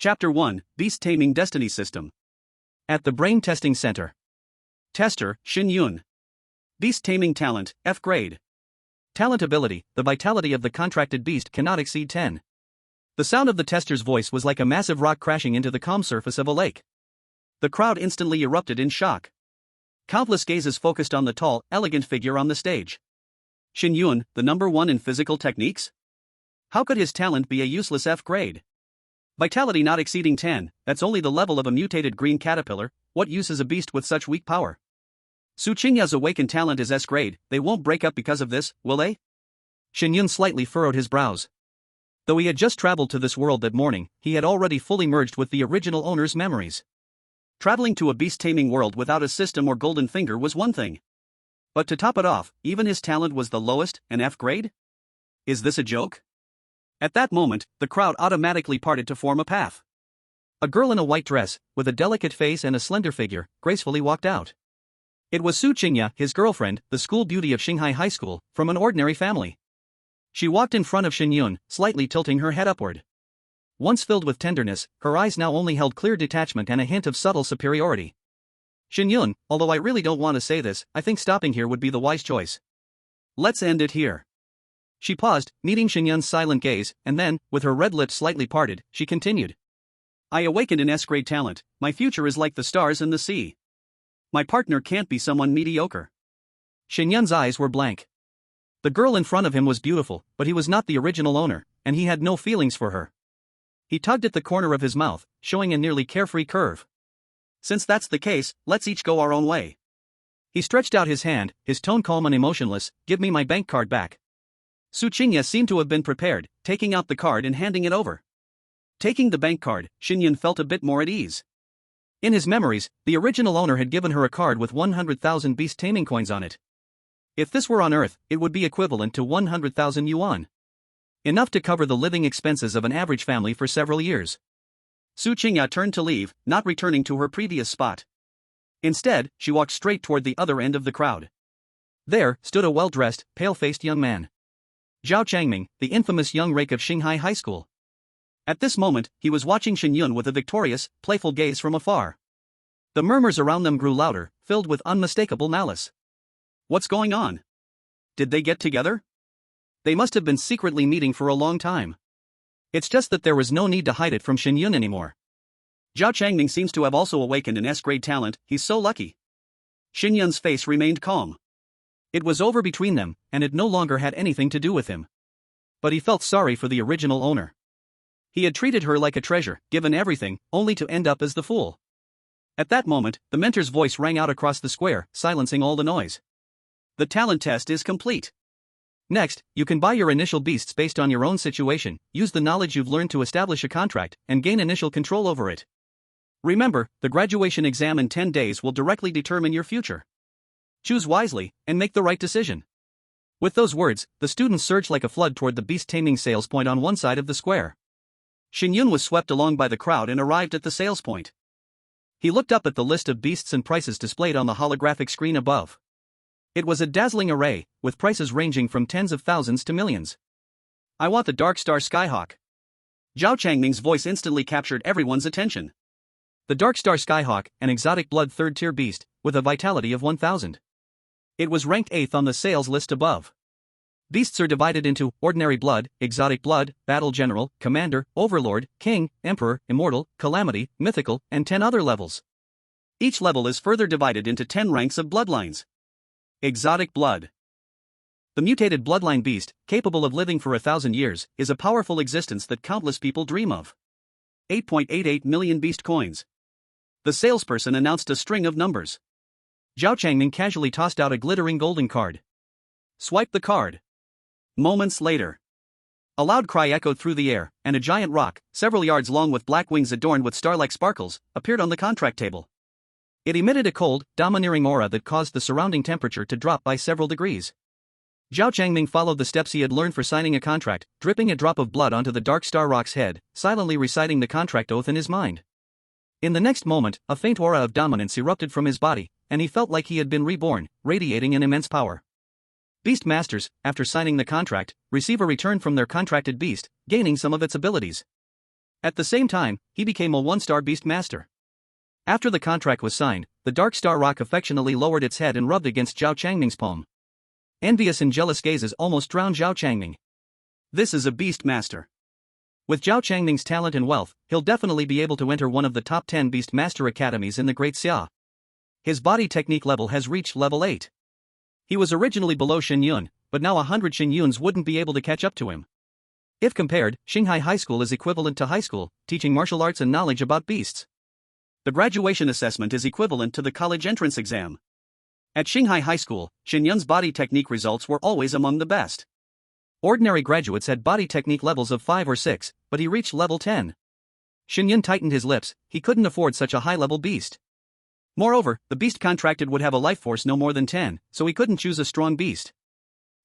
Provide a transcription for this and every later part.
Chapter 1, Beast-Taming Destiny System. At the Brain Testing Center. Tester, Shen Yun. Beast-Taming Talent, F grade. Talent ability, the vitality of the contracted beast cannot exceed 10. The sound of the tester's voice was like a massive rock crashing into the calm surface of a lake. The crowd instantly erupted in shock. Countless gazes focused on the tall, elegant figure on the stage. Shen Yun, the number one in physical techniques? How could his talent be a useless F grade? Vitality not exceeding 10, that's only the level of a mutated green caterpillar. What use is a beast with such weak power? Su Qingya's awakened talent is S grade, they won't break up because of this, will they? Shen Yun slightly furrowed his brows. Though he had just traveled to this world that morning, he had already fully merged with the original owner's memories. Traveling to a beast-taming world without a system or golden finger was one thing. But to top it off, even his talent was the lowest, an F grade? Is this a joke? At that moment, the crowd automatically parted to form a path. A girl in a white dress, with a delicate face and a slender figure, gracefully walked out. It was Su Qingya, his girlfriend, the school beauty of Shanghai High School, from an ordinary family. She walked in front of Shen Yun, slightly tilting her head upward. Once filled with tenderness, her eyes now only held clear detachment and a hint of subtle superiority. Shen Yun, although I really don't want to say this, I think stopping here would be the wise choice. Let's end it here. She paused, meeting Shen Yun's silent gaze, and then, with her red lips slightly parted, she continued. I awakened an S-grade talent, my future is like the stars and the sea. My partner can't be someone mediocre. Shen Yun's eyes were blank. The girl in front of him was beautiful, but he was not the original owner, and he had no feelings for her. He tugged at the corner of his mouth, showing a nearly carefree curve. Since that's the case, let's each go our own way. He stretched out his hand, his tone calm and emotionless. Give me my bank card back. Su Qingya seemed to have been prepared, taking out the card and handing it over. Taking the bank card, Shen Yun felt a bit more at ease. In his memories, the original owner had given her a card with 100,000 beast-taming coins on it. If this were on Earth, it would be equivalent to 100,000 yuan. Enough to cover the living expenses of an average family for several years. Su Qingya turned to leave, not returning to her previous spot. Instead, she walked straight toward the other end of the crowd. There stood a well-dressed, pale-faced young man. Zhao Changming, the infamous young rake of Shanghai High School. At this moment, he was watching Shen Yun with a victorious, playful gaze from afar. The murmurs around them grew louder, filled with unmistakable malice. What's going on? Did they get together? They must have been secretly meeting for a long time. It's just that there was no need to hide it from Shen Yun anymore. Zhao Changming seems to have also awakened an S-grade talent, he's so lucky. Shen Yun's face remained calm. It was over between them, and it no longer had anything to do with him. But he felt sorry for the original owner. He had treated her like a treasure, given everything, only to end up as the fool. At that moment, the mentor's voice rang out across the square, silencing all the noise. The talent test is complete. Next, you can buy your initial beasts based on your own situation, use the knowledge you've learned to establish a contract, and gain initial control over it. Remember, the graduation exam in 10 days will directly determine your future. Choose wisely, and make the right decision. With those words, the students surged like a flood toward the beast-taming sales point on one side of the square. Shen Yun was swept along by the crowd and arrived at the sales point. He looked up at the list of beasts and prices displayed on the holographic screen above. It was a dazzling array, with prices ranging from tens of thousands to millions. I want the Dark Star Skyhawk. Zhao Changming's voice instantly captured everyone's attention. The Dark Star Skyhawk, an exotic blood third-tier beast, with a vitality of 1000. It was ranked 8th on the sales list above. Beasts are divided into ordinary blood, exotic blood, battle general, commander, overlord, king, emperor, immortal, calamity, mythical, and 10 other levels. Each level is further divided into 10 ranks of bloodlines. Exotic blood. The mutated bloodline beast, capable of living for 1,000 years, is a powerful existence that countless people dream of. 8.88 million beast coins. The salesperson announced a string of numbers. Zhao Changming casually tossed out a glittering golden card. Swipe the card. Moments later. A loud cry echoed through the air, and a giant rock, several yards long with black wings adorned with star-like sparkles, appeared on the contract table. It emitted a cold, domineering aura that caused the surrounding temperature to drop by several degrees. Zhao Changming followed the steps he had learned for signing a contract, dripping a drop of blood onto the Dark Star Rock's head, silently reciting the contract oath in his mind. In the next moment, a faint aura of dominance erupted from his body, and he felt like he had been reborn, radiating an immense power. Beast Masters, after signing the contract, receive a return from their contracted beast, gaining some of its abilities. At the same time, he became a one-star Beastmaster. After the contract was signed, the Dark Star Rock affectionately lowered its head and rubbed against Zhao Changming's palm. Envious and jealous gazes almost drowned Zhao Changming. This is a Beastmaster. With Zhao Changming's talent and wealth, he'll definitely be able to enter one of the top 10 Beastmaster academies in the Great Xia. His body technique level has reached level 8. He was originally below Shen Yun, but now 100 Shen Yuns wouldn't be able to catch up to him. If compared, Shanghai High School is equivalent to high school, teaching martial arts and knowledge about beasts. The graduation assessment is equivalent to the college entrance exam. At Shanghai High School, Shen Yun's body technique results were always among the best. Ordinary graduates had body technique levels of 5 or 6, but he reached level 10. Shen Yun tightened his lips, he couldn't afford such a high-level beast. Moreover, the beast contracted would have a life force no more than 10, so he couldn't choose a strong beast.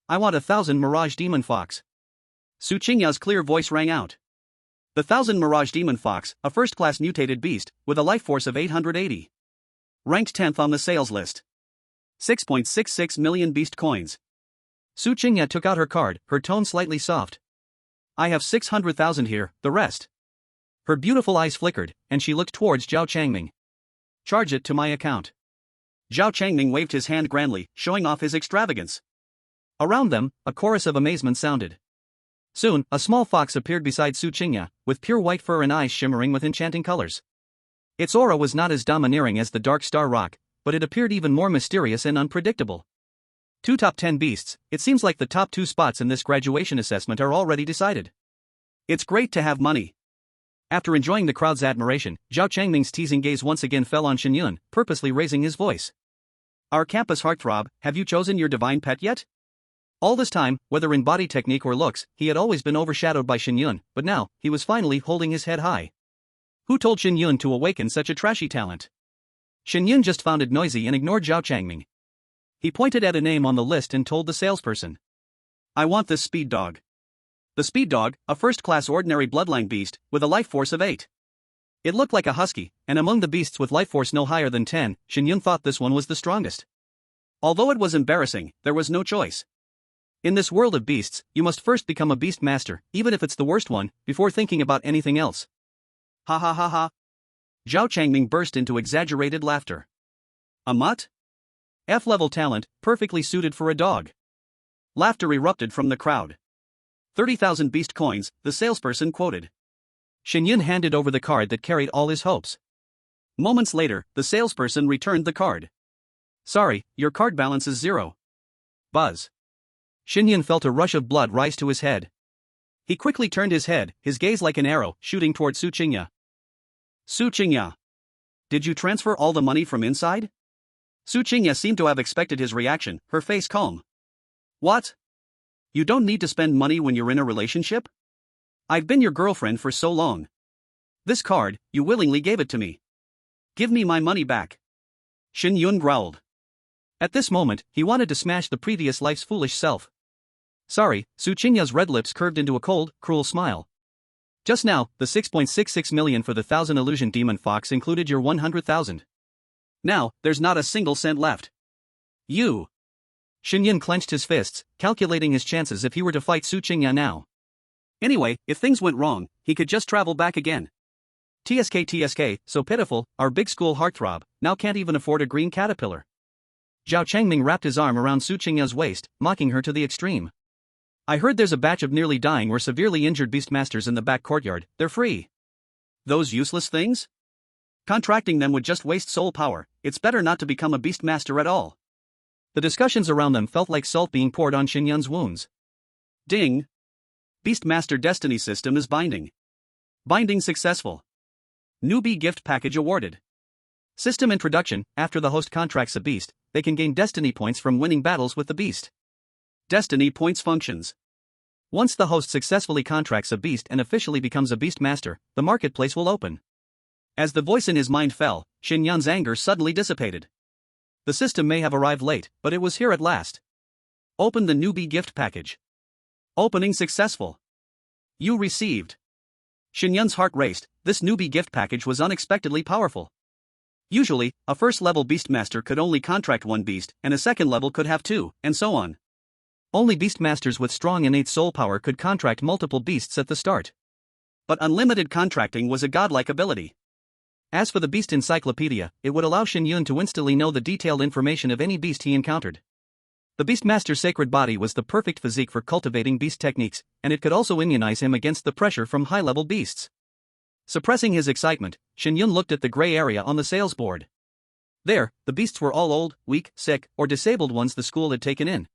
I want 1,000 Mirage Demon Fox. Su Qingya's clear voice rang out. The 1,000 Mirage Demon Fox, a first-class mutated beast, with a life force of 880. Ranked 10th on the sales list. 6.66 million beast coins. Su Qingya took out her card, her tone slightly soft. I have 600,000 here, the rest. Her beautiful eyes flickered, and she looked towards Zhao Changming. Charge it to my account. Zhao Changming waved his hand grandly, showing off his extravagance. Around them, a chorus of amazement sounded. Soon, a small fox appeared beside Su Qingya, with pure white fur and eyes shimmering with enchanting colors. Its aura was not as domineering as the Dark Star Rock, but it appeared even more mysterious and unpredictable. 2 top 10 beasts, it seems like the top 2 spots in this graduation assessment are already decided. It's great to have money. After enjoying the crowd's admiration, Zhao Changming's teasing gaze once again fell on Shen Yun, purposely raising his voice. Our campus heartthrob, have you chosen your divine pet yet? All this time, whether in body technique or looks, he had always been overshadowed by Shen Yun, but now, he was finally holding his head high. Who told Shen Yun to awaken such a trashy talent? Shen Yun just found it noisy and ignored Zhao Changming. He pointed at a name on the list and told the salesperson. I want this speed dog. The speed dog, a first-class ordinary bloodline beast, with a life force of 8. It looked like a husky, and among the beasts with life force no higher than 10, Shen Yun thought this one was the strongest. Although it was embarrassing, there was no choice. In this world of beasts, you must first become a beast master, even if it's the worst one, before thinking about anything else. Ha ha ha ha. Zhao Changming burst into exaggerated laughter. A mutt? F-level talent, perfectly suited for a dog. Laughter erupted from the crowd. 30,000 beast coins, the salesperson quoted. Shen Yun handed over the card that carried all his hopes. Moments later, the salesperson returned the card. Sorry, your card balance is 0. Buzz. Shen Yun felt a rush of blood rise to his head. He quickly turned his head, his gaze like an arrow, shooting toward Su Qingya. Su Qingya. Did you transfer all the money from inside? Su Qingya seemed to have expected his reaction, her face calm. What? You don't need to spend money when you're in a relationship? I've been your girlfriend for so long. This card, you willingly gave it to me. Give me my money back. Shen Yun growled. At this moment, he wanted to smash the previous life's foolish self. Sorry, Su Qingya's red lips curved into a cold, cruel smile. Just now, the 6.66 million for the 1,000 illusion demon fox included your 100,000. Now, there's not a single cent left. You. Shen Yun clenched his fists, calculating his chances if he were to fight Su Qingya now. Anyway, if things went wrong, he could just travel back again. TSK, so pitiful, our big school heartthrob, now can't even afford a green caterpillar. Zhao Changming wrapped his arm around Su Qingya's waist, mocking her to the extreme. I heard there's a batch of nearly dying or severely injured beastmasters in the back courtyard, they're free. Those useless things? Contracting them would just waste soul power, it's better not to become a beastmaster at all. The discussions around them felt like salt being poured on Shen Yun's wounds. Ding! Beastmaster Destiny System is binding. Binding successful. Newbie gift package awarded. System introduction, after the host contracts a beast, they can gain destiny points from winning battles with the beast. Destiny points functions. Once the host successfully contracts a beast and officially becomes a beastmaster, the marketplace will open. As the voice in his mind fell, Shen Yun's anger suddenly dissipated. The system may have arrived late, but it was here at last. Open the Newbie gift package. Opening successful. You received. Shen Yun's heart raced, this Newbie gift package was unexpectedly powerful. Usually, a first-level beastmaster could only contract one beast, and a second level could have 2, and so on. Only beastmasters with strong innate soul power could contract multiple beasts at the start. But unlimited contracting was a godlike ability. As for the Beast Encyclopedia, it would allow Shen Yun to instantly know the detailed information of any beast he encountered. The Beastmaster's sacred body was the perfect physique for cultivating beast techniques, and it could also immunize him against the pressure from high-level beasts. Suppressing his excitement, Shen Yun looked at the gray area on the sales board. There, the beasts were all old, weak, sick, or disabled ones the school had taken in.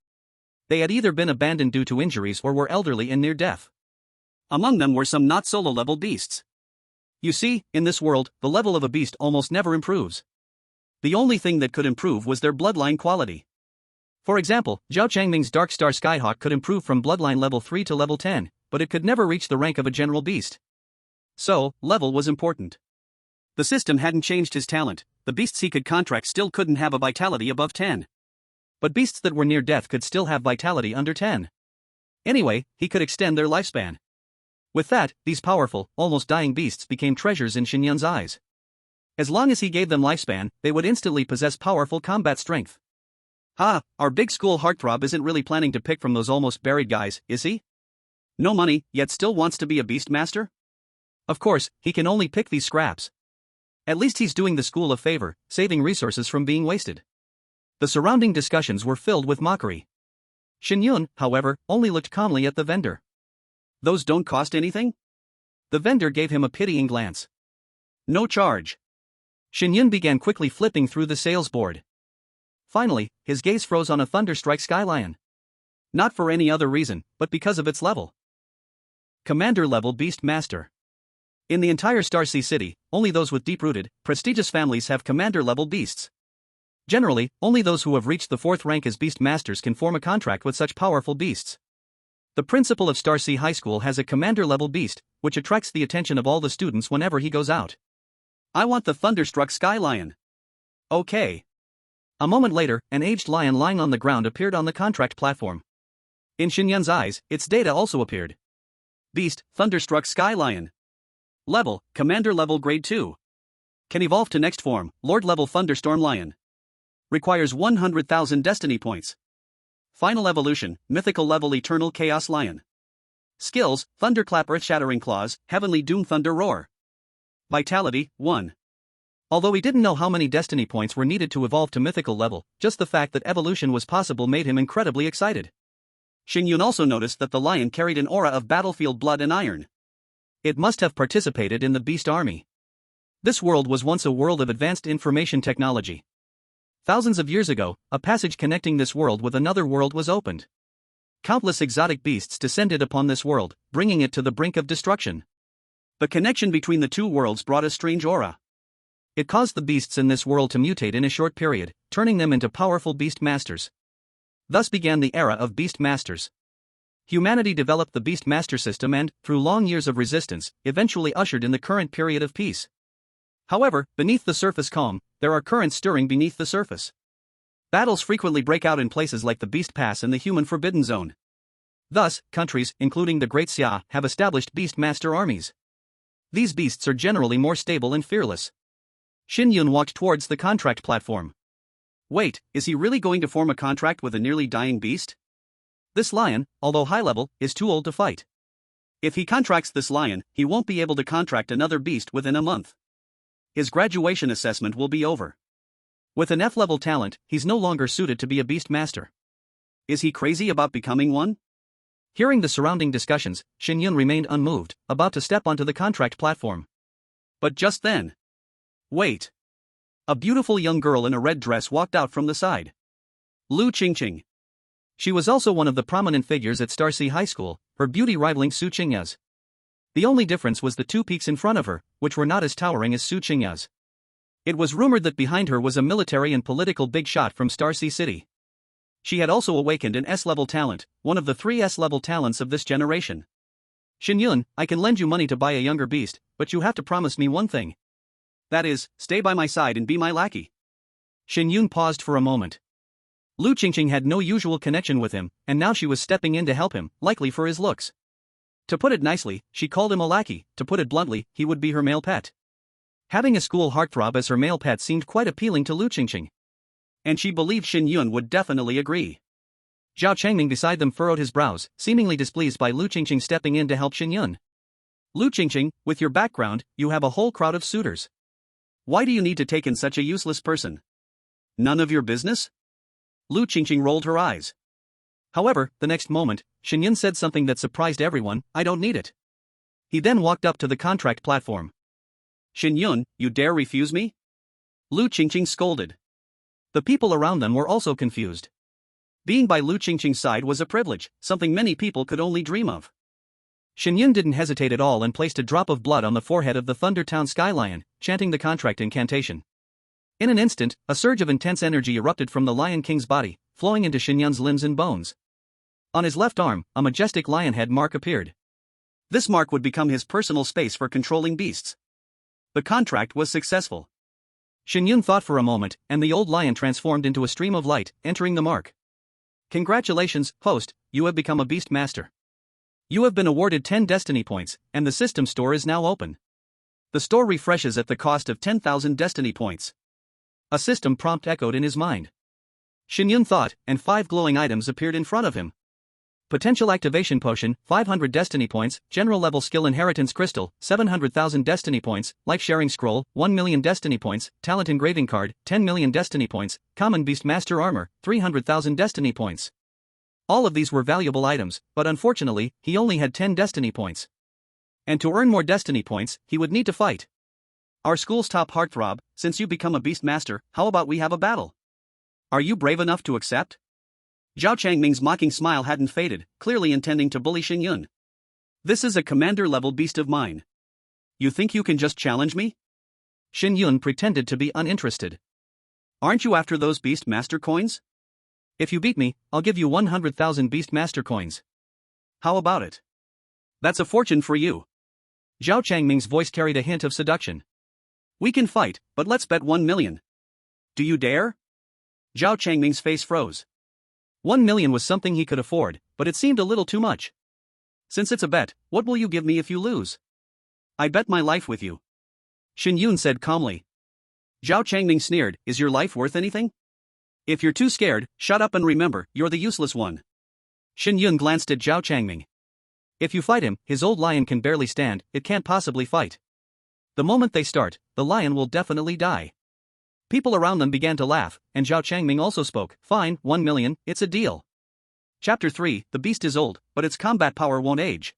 They had either been abandoned due to injuries or were elderly and near death. Among them were some not solo-level beasts. You see, in this world, the level of a beast almost never improves. The only thing that could improve was their bloodline quality. For example, Zhao Changming's Dark Star Skyhawk could improve from bloodline level 3 to level 10, but it could never reach the rank of a general beast. So, level was important. The system hadn't changed his talent, the beasts he could contract still couldn't have a vitality above 10. But beasts that were near death could still have vitality under 10. Anyway, he could extend their lifespan. With that, these powerful, almost dying beasts became treasures in Shen Yun's eyes. As long as he gave them lifespan, they would instantly possess powerful combat strength. Our big school heartthrob isn't really planning to pick from those almost buried guys, is he? No money, yet still wants to be a beastmaster? Of course, he can only pick these scraps. At least he's doing the school a favor, saving resources from being wasted. The surrounding discussions were filled with mockery. Shen Yun, however, only looked calmly at the vendor. Those don't cost anything? The vendor gave him a pitying glance. No charge. Shen Yun began quickly flipping through the sales board. Finally, his gaze froze on a Thunderstrike Skylion. Not for any other reason, but because of its level. Commander-level Beast Master. In the entire Starsea City, only those with deep-rooted, prestigious families have commander-level beasts. Generally, only those who have reached the 4th rank as Beast Masters can form a contract with such powerful beasts. The principal of Starsea High School has a commander-level beast, which attracts the attention of all the students whenever he goes out. I want the Thunderstruck Skylion. Okay. A moment later, an aged lion lying on the ground appeared on the contract platform. In Shen Yun's eyes, its data also appeared. Beast, Thunderstruck Skylion. Level, Commander level grade 2. Can evolve to next form, Lord level Thunderstorm Lion. Requires 100,000 destiny points. Final evolution, Mythical level Eternal Chaos Lion. Skills, Thunderclap Earth-Shattering Claws, Heavenly Doom Thunder Roar. Vitality, 1. Although he didn't know how many destiny points were needed to evolve to mythical level, just the fact that evolution was possible made him incredibly excited. Shen Yun also noticed that the lion carried an aura of battlefield blood and iron. It must have participated in the beast army. This world was once a world of advanced information technology. Thousands of years ago, a passage connecting this world with another world was opened. Countless exotic beasts descended upon this world, bringing it to the brink of destruction. The connection between the two worlds brought a strange aura. It caused the beasts in this world to mutate in a short period, turning them into powerful beast masters. Thus began the era of beast masters. Humanity developed the beast master system and, through long years of resistance, eventually ushered in the current period of peace. However, beneath the surface calm, there are currents stirring beneath the surface. Battles frequently break out in places like the Beast Pass and the Human Forbidden Zone. Thus, countries, including the Great Xia, have established beast master armies. These beasts are generally more stable and fearless. Shen Yun walked towards the contract platform. Wait, is he really going to form a contract with a nearly dying beast? This lion, although high level, is too old to fight. If he contracts this lion, he won't be able to contract another beast within a month. His graduation assessment will be over. With an F-level talent, he's no longer suited to be a beast master. Is he crazy about becoming one? Hearing the surrounding discussions, Shen Yun remained unmoved, about to step onto the contract platform. But just then. Wait. A beautiful young girl in a red dress walked out from the side. Lu Qingqing. She was also one of the prominent figures at Starsea High School, her beauty rivaling Su Qingya's. The only difference was the two peaks in front of her, which were not as towering as Su Qingya's. It was rumored that behind her was a military and political big shot from Starsea City. She had also awakened an S-level talent, one of the 3 S-level talents of this generation. Shen Yun, I can lend you money to buy a younger beast, but you have to promise me one thing. That is, stay by my side and be my lackey. Shen Yun paused for a moment. Lu Qingqing had no usual connection with him, and now she was stepping in to help him, likely for his looks. To put it nicely, she called him a lackey; to put it bluntly, he would be her male pet. Having a school heartthrob as her male pet seemed quite appealing to Lu Qingqing. And she believed Shen Yun would definitely agree. Zhao Changming beside them furrowed his brows, seemingly displeased by Lu Qingqing stepping in to help Shen Yun. Lu Qingqing, with your background, you have a whole crowd of suitors. Why do you need to take in such a useless person? None of your business? Lu Qingqing rolled her eyes. However, the next moment, Shen Yun said something that surprised everyone, I don't need it. He then walked up to the contract platform. Shen Yun, you dare refuse me? Lu Qingqing scolded. The people around them were also confused. Being by Lu Qingqing's side was a privilege, something many people could only dream of. Shen Yun didn't hesitate at all and placed a drop of blood on the forehead of the Thunder Town Sky Lion, chanting the contract incantation. In an instant, a surge of intense energy erupted from the Lion King's body, flowing into Shen Yun's limbs and bones. On his left arm, a majestic lion head mark appeared. This mark would become his personal space for controlling beasts. The contract was successful. Shen Yun thought for a moment, and the old lion transformed into a stream of light, entering the mark. Congratulations, host, you have become a beast master. You have been awarded 10 destiny points, and the system store is now open. The store refreshes at the cost of 10,000 destiny points. A system prompt echoed in his mind. Shen Yun thought, and 5 glowing items appeared in front of him. Potential activation potion, 500 destiny points, general level skill inheritance crystal, 700,000 destiny points, life sharing scroll, 1 million destiny points, talent engraving card, 10 million destiny points, common beast master armor, 300,000 destiny points. All of these were valuable items, but unfortunately, he only had 10 destiny points. And to earn more destiny points, he would need to fight. Our school's top heartthrob, since you become a beast master, how about we have a battle? Are you brave enough to accept? Zhao Changming's mocking smile hadn't faded, clearly intending to bully Shen Yun. This is a commander-level beast of mine. You think you can just challenge me? Shen Yun pretended to be uninterested. Aren't you after those beast master coins? If you beat me, I'll give you 100,000 beast master coins. How about it? That's a fortune for you. Zhao Changming's voice carried a hint of seduction. We can fight, but let's bet 1 million. Do you dare? Zhao Changming's face froze. 1 million was something he could afford, but it seemed a little too much. Since it's a bet, what will you give me if you lose? I bet my life with you. Shen Yun said calmly. Zhao Changming sneered, is your life worth anything? If you're too scared, shut up and remember, you're the useless one. Shen Yun glanced at Zhao Changming. If you fight him, his old lion can barely stand, it can't possibly fight. The moment they start, the lion will definitely die. People around them began to laugh, and Zhao Changming also spoke, fine, 1 million, it's a deal. Chapter 3, the beast is old, but its combat power won't age.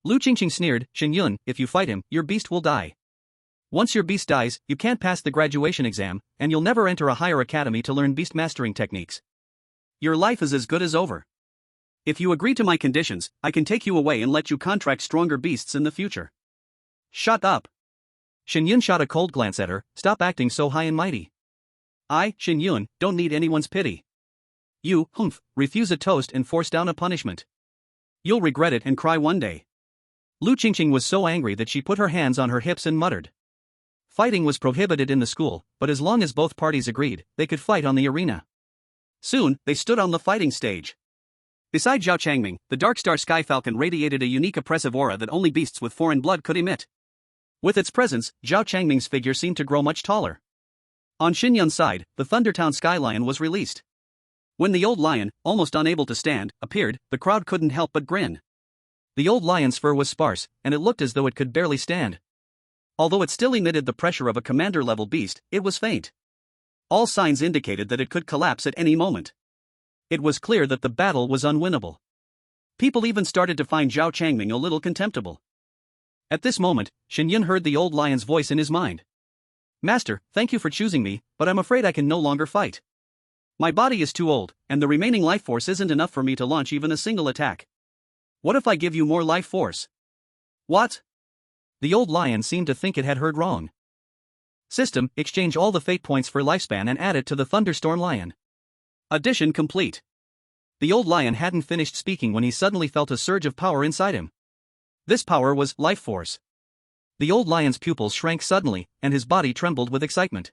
Lu Qingqing sneered, Shen Yun, if you fight him, your beast will die. Once your beast dies, you can't pass the graduation exam, and you'll never enter a higher academy to learn beast mastering techniques. Your life is as good as over. If you agree to my conditions, I can take you away and let you contract stronger beasts in the future. Shut up. Shen Yun shot a cold glance at her, stop acting so high and mighty. I, Shen Yun, don't need anyone's pity. You, refuse a toast and force down a punishment. You'll regret it and cry one day. Lu Qingqing was so angry that she put her hands on her hips and muttered. Fighting was prohibited in the school, but as long as both parties agreed, they could fight on the arena. Soon, they stood on the fighting stage. Beside Zhao Changming, the Darkstar Sky Falcon radiated a unique oppressive aura that only beasts with foreign blood could emit. With its presence, Zhao Changming's figure seemed to grow much taller. On Shen Yun's side, the Thundertown Sky Lion was released. When the old lion, almost unable to stand, appeared, the crowd couldn't help but grin. The old lion's fur was sparse, and it looked as though it could barely stand. Although it still emitted the pressure of a commander-level beast, it was faint. All signs indicated that it could collapse at any moment. It was clear that the battle was unwinnable. People even started to find Zhao Changming a little contemptible. At this moment, Shen Yun heard the old lion's voice in his mind. Master, thank you for choosing me, but I'm afraid I can no longer fight. My body is too old, and the remaining life force isn't enough for me to launch even a single attack. What if I give you more life force? What? The old lion seemed to think it had heard wrong. System, exchange all the fate points for lifespan and add it to the Thunderstorm Lion. Addition complete. The old lion hadn't finished speaking when he suddenly felt a surge of power inside him. This power was life force. The old lion's pupils shrank suddenly, and his body trembled with excitement.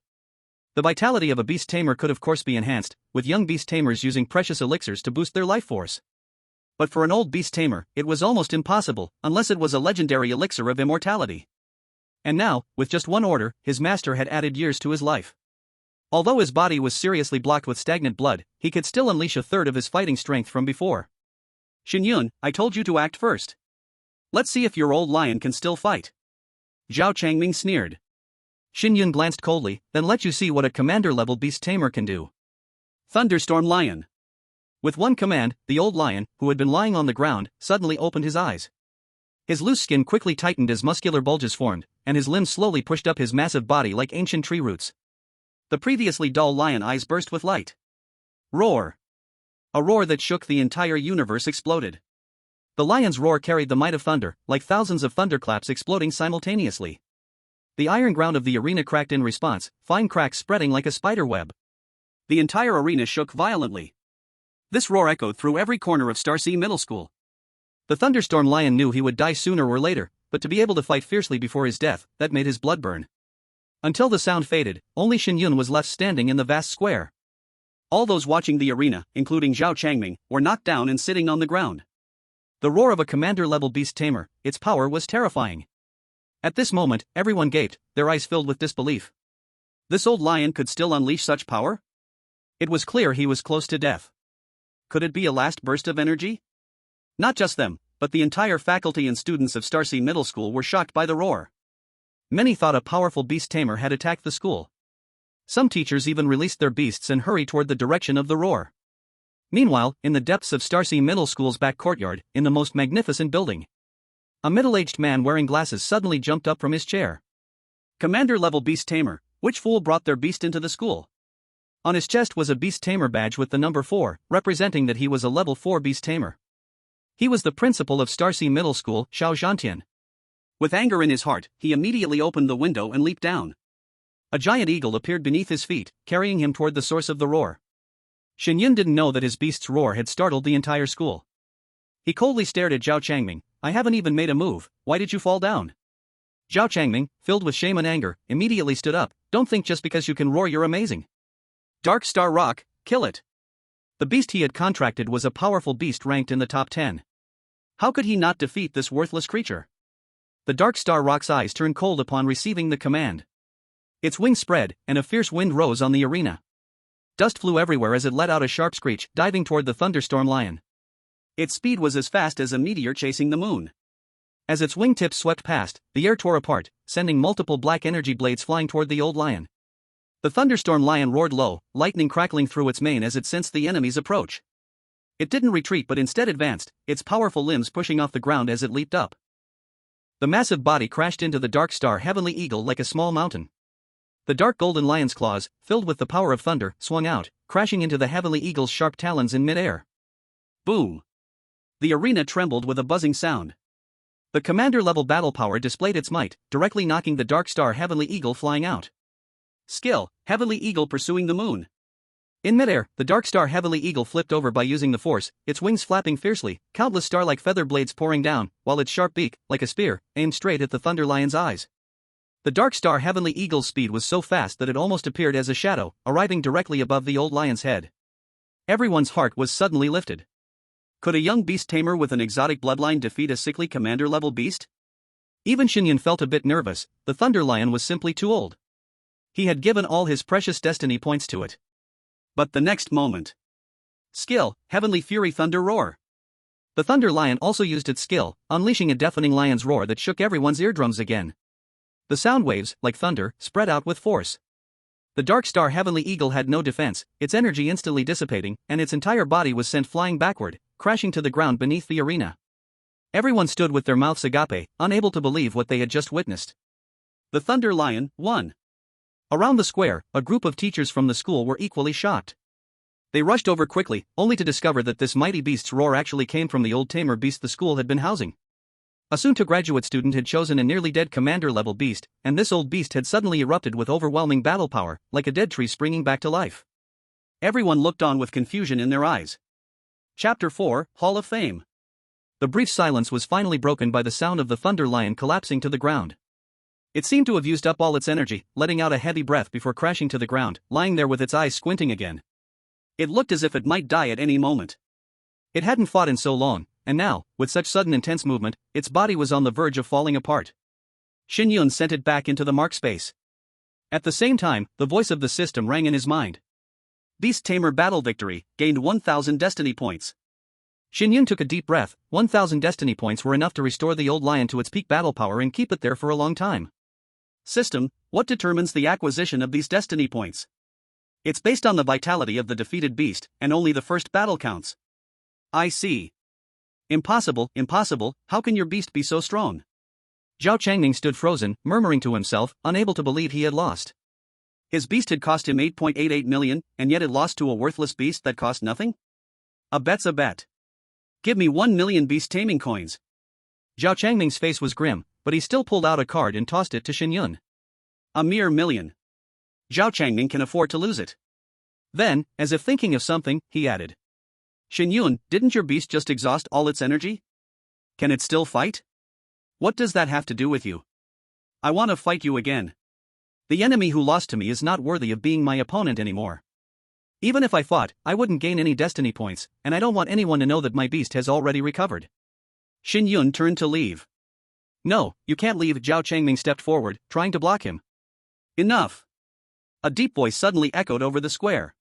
The vitality of a beast tamer could of course be enhanced, with young beast tamers using precious elixirs to boost their life force. But for an old beast tamer, it was almost impossible, unless it was a legendary elixir of immortality. And now, with just one order, his master had added years to his life. Although his body was seriously blocked with stagnant blood, he could still unleash a third of his fighting strength from before. Shen Yun, I told you to act first. Let's see if your old lion can still fight. Zhao Changming sneered. Shen Yun glanced coldly, then let you see what a commander-level beast tamer can do. Thunderstorm Lion. With one command, the old lion, who had been lying on the ground, suddenly opened his eyes. His loose skin quickly tightened as muscular bulges formed, and his limbs slowly pushed up his massive body like ancient tree roots. The previously dull lion eyes burst with light. Roar. A roar that shook the entire universe exploded. The lion's roar carried the might of thunder, like thousands of thunderclaps exploding simultaneously. The iron ground of the arena cracked in response, fine cracks spreading like a spider web. The entire arena shook violently. This roar echoed through every corner of Starsea Middle School. The thunderstorm lion knew he would die sooner or later, but to be able to fight fiercely before his death, that made his blood burn. Until the sound faded, only Shen Yun was left standing in the vast square. All those watching the arena, including Zhao Changming, were knocked down and sitting on the ground. The roar of a commander-level beast tamer, its power was terrifying. At this moment, everyone gaped, their eyes filled with disbelief. This old lion could still unleash such power? It was clear he was close to death. Could it be a last burst of energy? Not just them, but the entire faculty and students of Starsea Middle School were shocked by the roar. Many thought a powerful beast tamer had attacked the school. Some teachers even released their beasts and hurried toward the direction of the roar. Meanwhile, in the depths of Starsea Middle School's back courtyard, in the most magnificent building, a middle-aged man wearing glasses suddenly jumped up from his chair. Commander-level beast tamer, which fool brought their beast into the school? On his chest was a beast tamer badge with the number 4, representing that he was a level 4 beast tamer. He was the principal of Starsea Middle School, Xiao Zhantian. With anger in his heart, he immediately opened the window and leaped down. A giant eagle appeared beneath his feet, carrying him toward the source of the roar. Shen Yun didn't know that his beast's roar had startled the entire school. He coldly stared at Zhao Changming. I haven't even made a move, why did you fall down? Zhao Changming, filled with shame and anger, immediately stood up. Don't think just because you can roar you're amazing. Dark Star Rock, kill it. The beast he had contracted was a powerful beast ranked in the top 10. How could he not defeat this worthless creature? The Dark Star Rock's eyes turned cold upon receiving the command. Its wings spread, and a fierce wind rose on the arena. Dust flew everywhere as it let out a sharp screech, diving toward the thunderstorm lion. Its speed was as fast as a meteor chasing the moon. As its wingtips swept past, the air tore apart, sending multiple black energy blades flying toward the old lion. The thunderstorm lion roared low, lightning crackling through its mane as it sensed the enemy's approach. It didn't retreat but instead advanced, its powerful limbs pushing off the ground as it leaped up. The massive body crashed into the Dark Star Heavenly Eagle like a small mountain. The dark golden lion's claws, filled with the power of thunder, swung out, crashing into the Heavenly Eagle's sharp talons in midair. Boom! The arena trembled with a buzzing sound. The commander-level battle power displayed its might, directly knocking the Dark Star Heavenly Eagle flying out. Skill, Heavenly Eagle pursuing the moon. In midair, the Dark Star Heavenly Eagle flipped over by using the force, its wings flapping fiercely, countless star-like feather blades pouring down, while its sharp beak, like a spear, aimed straight at the Thunder Lion's eyes. The Dark Star Heavenly Eagle's speed was so fast that it almost appeared as a shadow, arriving directly above the old lion's head. Everyone's heart was suddenly lifted. Could a young beast tamer with an exotic bloodline defeat a sickly commander-level beast? Even Shen Yun felt a bit nervous. The Thunder Lion was simply too old. He had given all his precious destiny points to it. But the next moment. Skill, Heavenly Fury Thunder Roar. The Thunder Lion also used its skill, unleashing a deafening lion's roar that shook everyone's eardrums again. The sound waves, like thunder, spread out with force. The Dark Star Heavenly Eagle had no defense, its energy instantly dissipating, and its entire body was sent flying backward, crashing to the ground beneath the arena. Everyone stood with their mouths agape, unable to believe what they had just witnessed. The Thunder Lion won. Around the square, a group of teachers from the school were equally shocked. They rushed over quickly, only to discover that this mighty beast's roar actually came from the old tamer beast the school had been housing. A soon-to-graduate student had chosen a nearly dead commander-level beast, and this old beast had suddenly erupted with overwhelming battle power, like a dead tree springing back to life. Everyone looked on with confusion in their eyes. Chapter 4, Hall of Fame. The brief silence was finally broken by the sound of the Thunder Lion collapsing to the ground. It seemed to have used up all its energy, letting out a heavy breath before crashing to the ground, lying there with its eyes squinting again. It looked as if it might die at any moment. It hadn't fought in so long, and now, with such sudden intense movement, its body was on the verge of falling apart. Shen Yun sent it back into the mark space. At the same time, the voice of the system rang in his mind. Beast Tamer Battle Victory, gained 1000 destiny points. Shen Yun took a deep breath. 1,000 destiny points were enough to restore the old lion to its peak battle power and keep it there for a long time. System, what determines the acquisition of these destiny points? It's based on the vitality of the defeated beast, and only the first battle counts. I see. Impossible, impossible, how can your beast be so strong? Zhao Changming stood frozen, murmuring to himself, unable to believe he had lost. His beast had cost him 8.88 million, and yet it lost to a worthless beast that cost nothing? A bet's a bet. Give me 1 million beast-taming coins. Zhao Changming's face was grim, but he still pulled out a card and tossed it to Shen Yun. A mere million. Zhao Changming can afford to lose it. Then, as if thinking of something, he added. Shen Yun, didn't your beast just exhaust all its energy? Can it still fight? What does that have to do with you? I want to fight you again. The enemy who lost to me is not worthy of being my opponent anymore. Even if I fought, I wouldn't gain any destiny points, and I don't want anyone to know that my beast has already recovered. Shen Yun turned to leave. No, you can't leave. Zhao Changming stepped forward, trying to block him. Enough. A deep voice suddenly echoed over the square.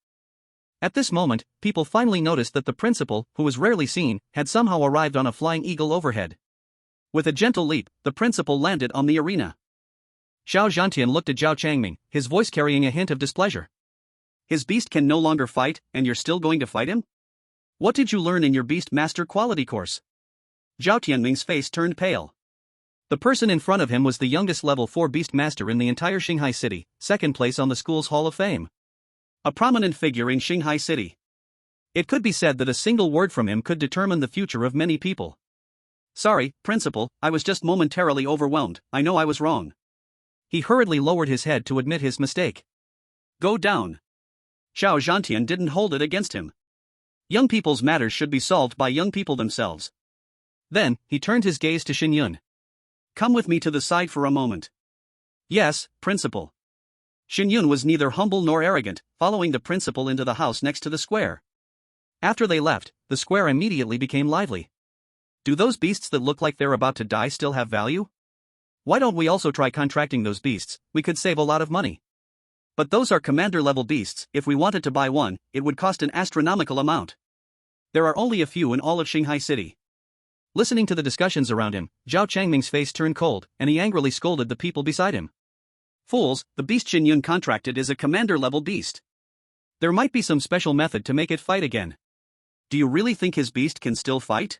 At this moment, people finally noticed that the principal, who was rarely seen, had somehow arrived on a flying eagle overhead. With a gentle leap, the principal landed on the arena. Xiao Zhantian looked at Zhao Changming, his voice carrying a hint of displeasure. His beast can no longer fight, and you're still going to fight him? What did you learn in your beast master quality course? Zhao Tianming's face turned pale. The person in front of him was the youngest level 4 beast master in the entire Xinghai city, second place on the school's Hall of Fame. A prominent figure in Xinghai city. It could be said that a single word from him could determine the future of many people. Sorry, principal, I was just momentarily overwhelmed. I know I was wrong. He hurriedly lowered his head to admit his mistake. Go down. Xiao Zhantian didn't hold it against him. Young people's matters should be solved by young people themselves. Then, he turned his gaze to Shen Yun. Come with me to the side for a moment. Yes, principal. Shen Yun was neither humble nor arrogant, following the principal into the house next to the square. After they left, the square immediately became lively. Do those beasts that look like they're about to die still have value? Why don't we also try contracting those beasts? We could save a lot of money. But those are commander-level beasts. If we wanted to buy one, it would cost an astronomical amount. There are only a few in all of Xinghai City. Listening to the discussions around him, Zhao Changming's face turned cold, and he angrily scolded the people beside him. Fools, the beast Shen Yun contracted is a commander-level beast. There might be some special method to make it fight again. Do you really think his beast can still fight?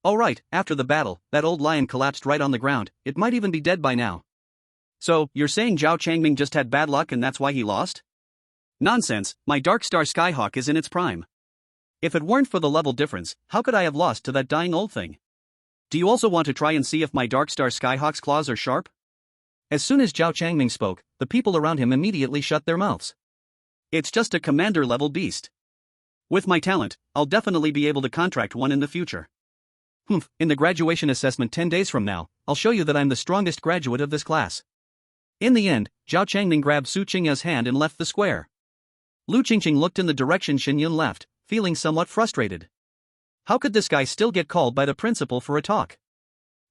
Oh right, after the battle, that old lion collapsed right on the ground. It might even be dead by now. So, you're saying Zhao Changming just had bad luck and that's why he lost? Nonsense, my Dark Star Skyhawk is in its prime. If it weren't for the level difference, how could I have lost to that dying old thing? Do you also want to try and see if my Dark Star Skyhawk's claws are sharp? As soon as Zhao Changming spoke, the people around him immediately shut their mouths. It's just a commander-level beast. With my talent, I'll definitely be able to contract one in the future. In the graduation assessment 10 days from now, I'll show you that I'm the strongest graduate of this class. In the end, Zhao Changming grabbed Su Qingya's hand and left the square. Lu Qingqing looked in the direction Shen Yun left, feeling somewhat frustrated. How could this guy still get called by the principal for a talk?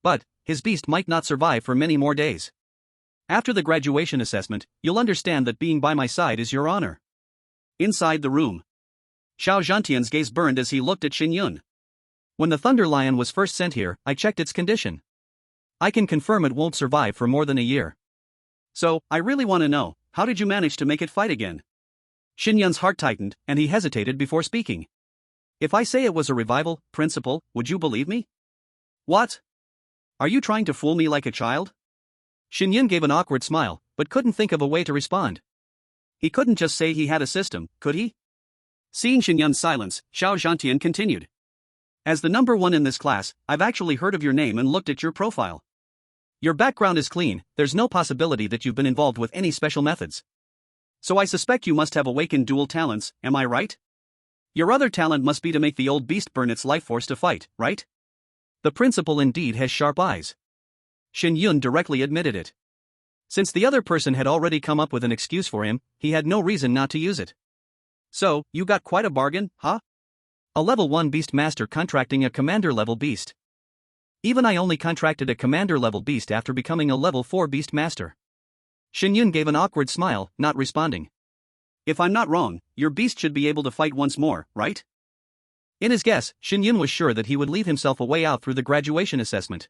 But, his beast might not survive for many more days. After the graduation assessment, you'll understand that being by my side is your honor. Inside the room, Xiao Zhantian's gaze burned as he looked at Shen Yun. When the Thunder Lion was first sent here, I checked its condition. I can confirm it won't survive for more than a year. So, I really want to know, how did you manage to make it fight again? Shen Yun's heart tightened, and he hesitated before speaking. If I say it was a revival, principal, would you believe me? What? Are you trying to fool me like a child? Shen Yun gave an awkward smile, but couldn't think of a way to respond. He couldn't just say he had a system, could he? Seeing Shen Yun's silence, Xiao Zhantian continued. As the number 1 in this class, I've actually heard of your name and looked at your profile. Your background is clean, there's no possibility that you've been involved with any special methods. So I suspect you must have awakened dual talents, am I right? Your other talent must be to make the old beast burn its life force to fight, right? The principal indeed has sharp eyes. Shen Yun directly admitted it. Since the other person had already come up with an excuse for him, he had no reason not to use it. So, you got quite a bargain, huh? A level 1 beast master contracting a commander level beast. Even I only contracted a commander level beast after becoming a level 4 beast master. Shen Yun gave an awkward smile, not responding. If I'm not wrong, your beast should be able to fight once more, right? In his guess, Shen Yun was sure that he would leave himself a way out through the graduation assessment.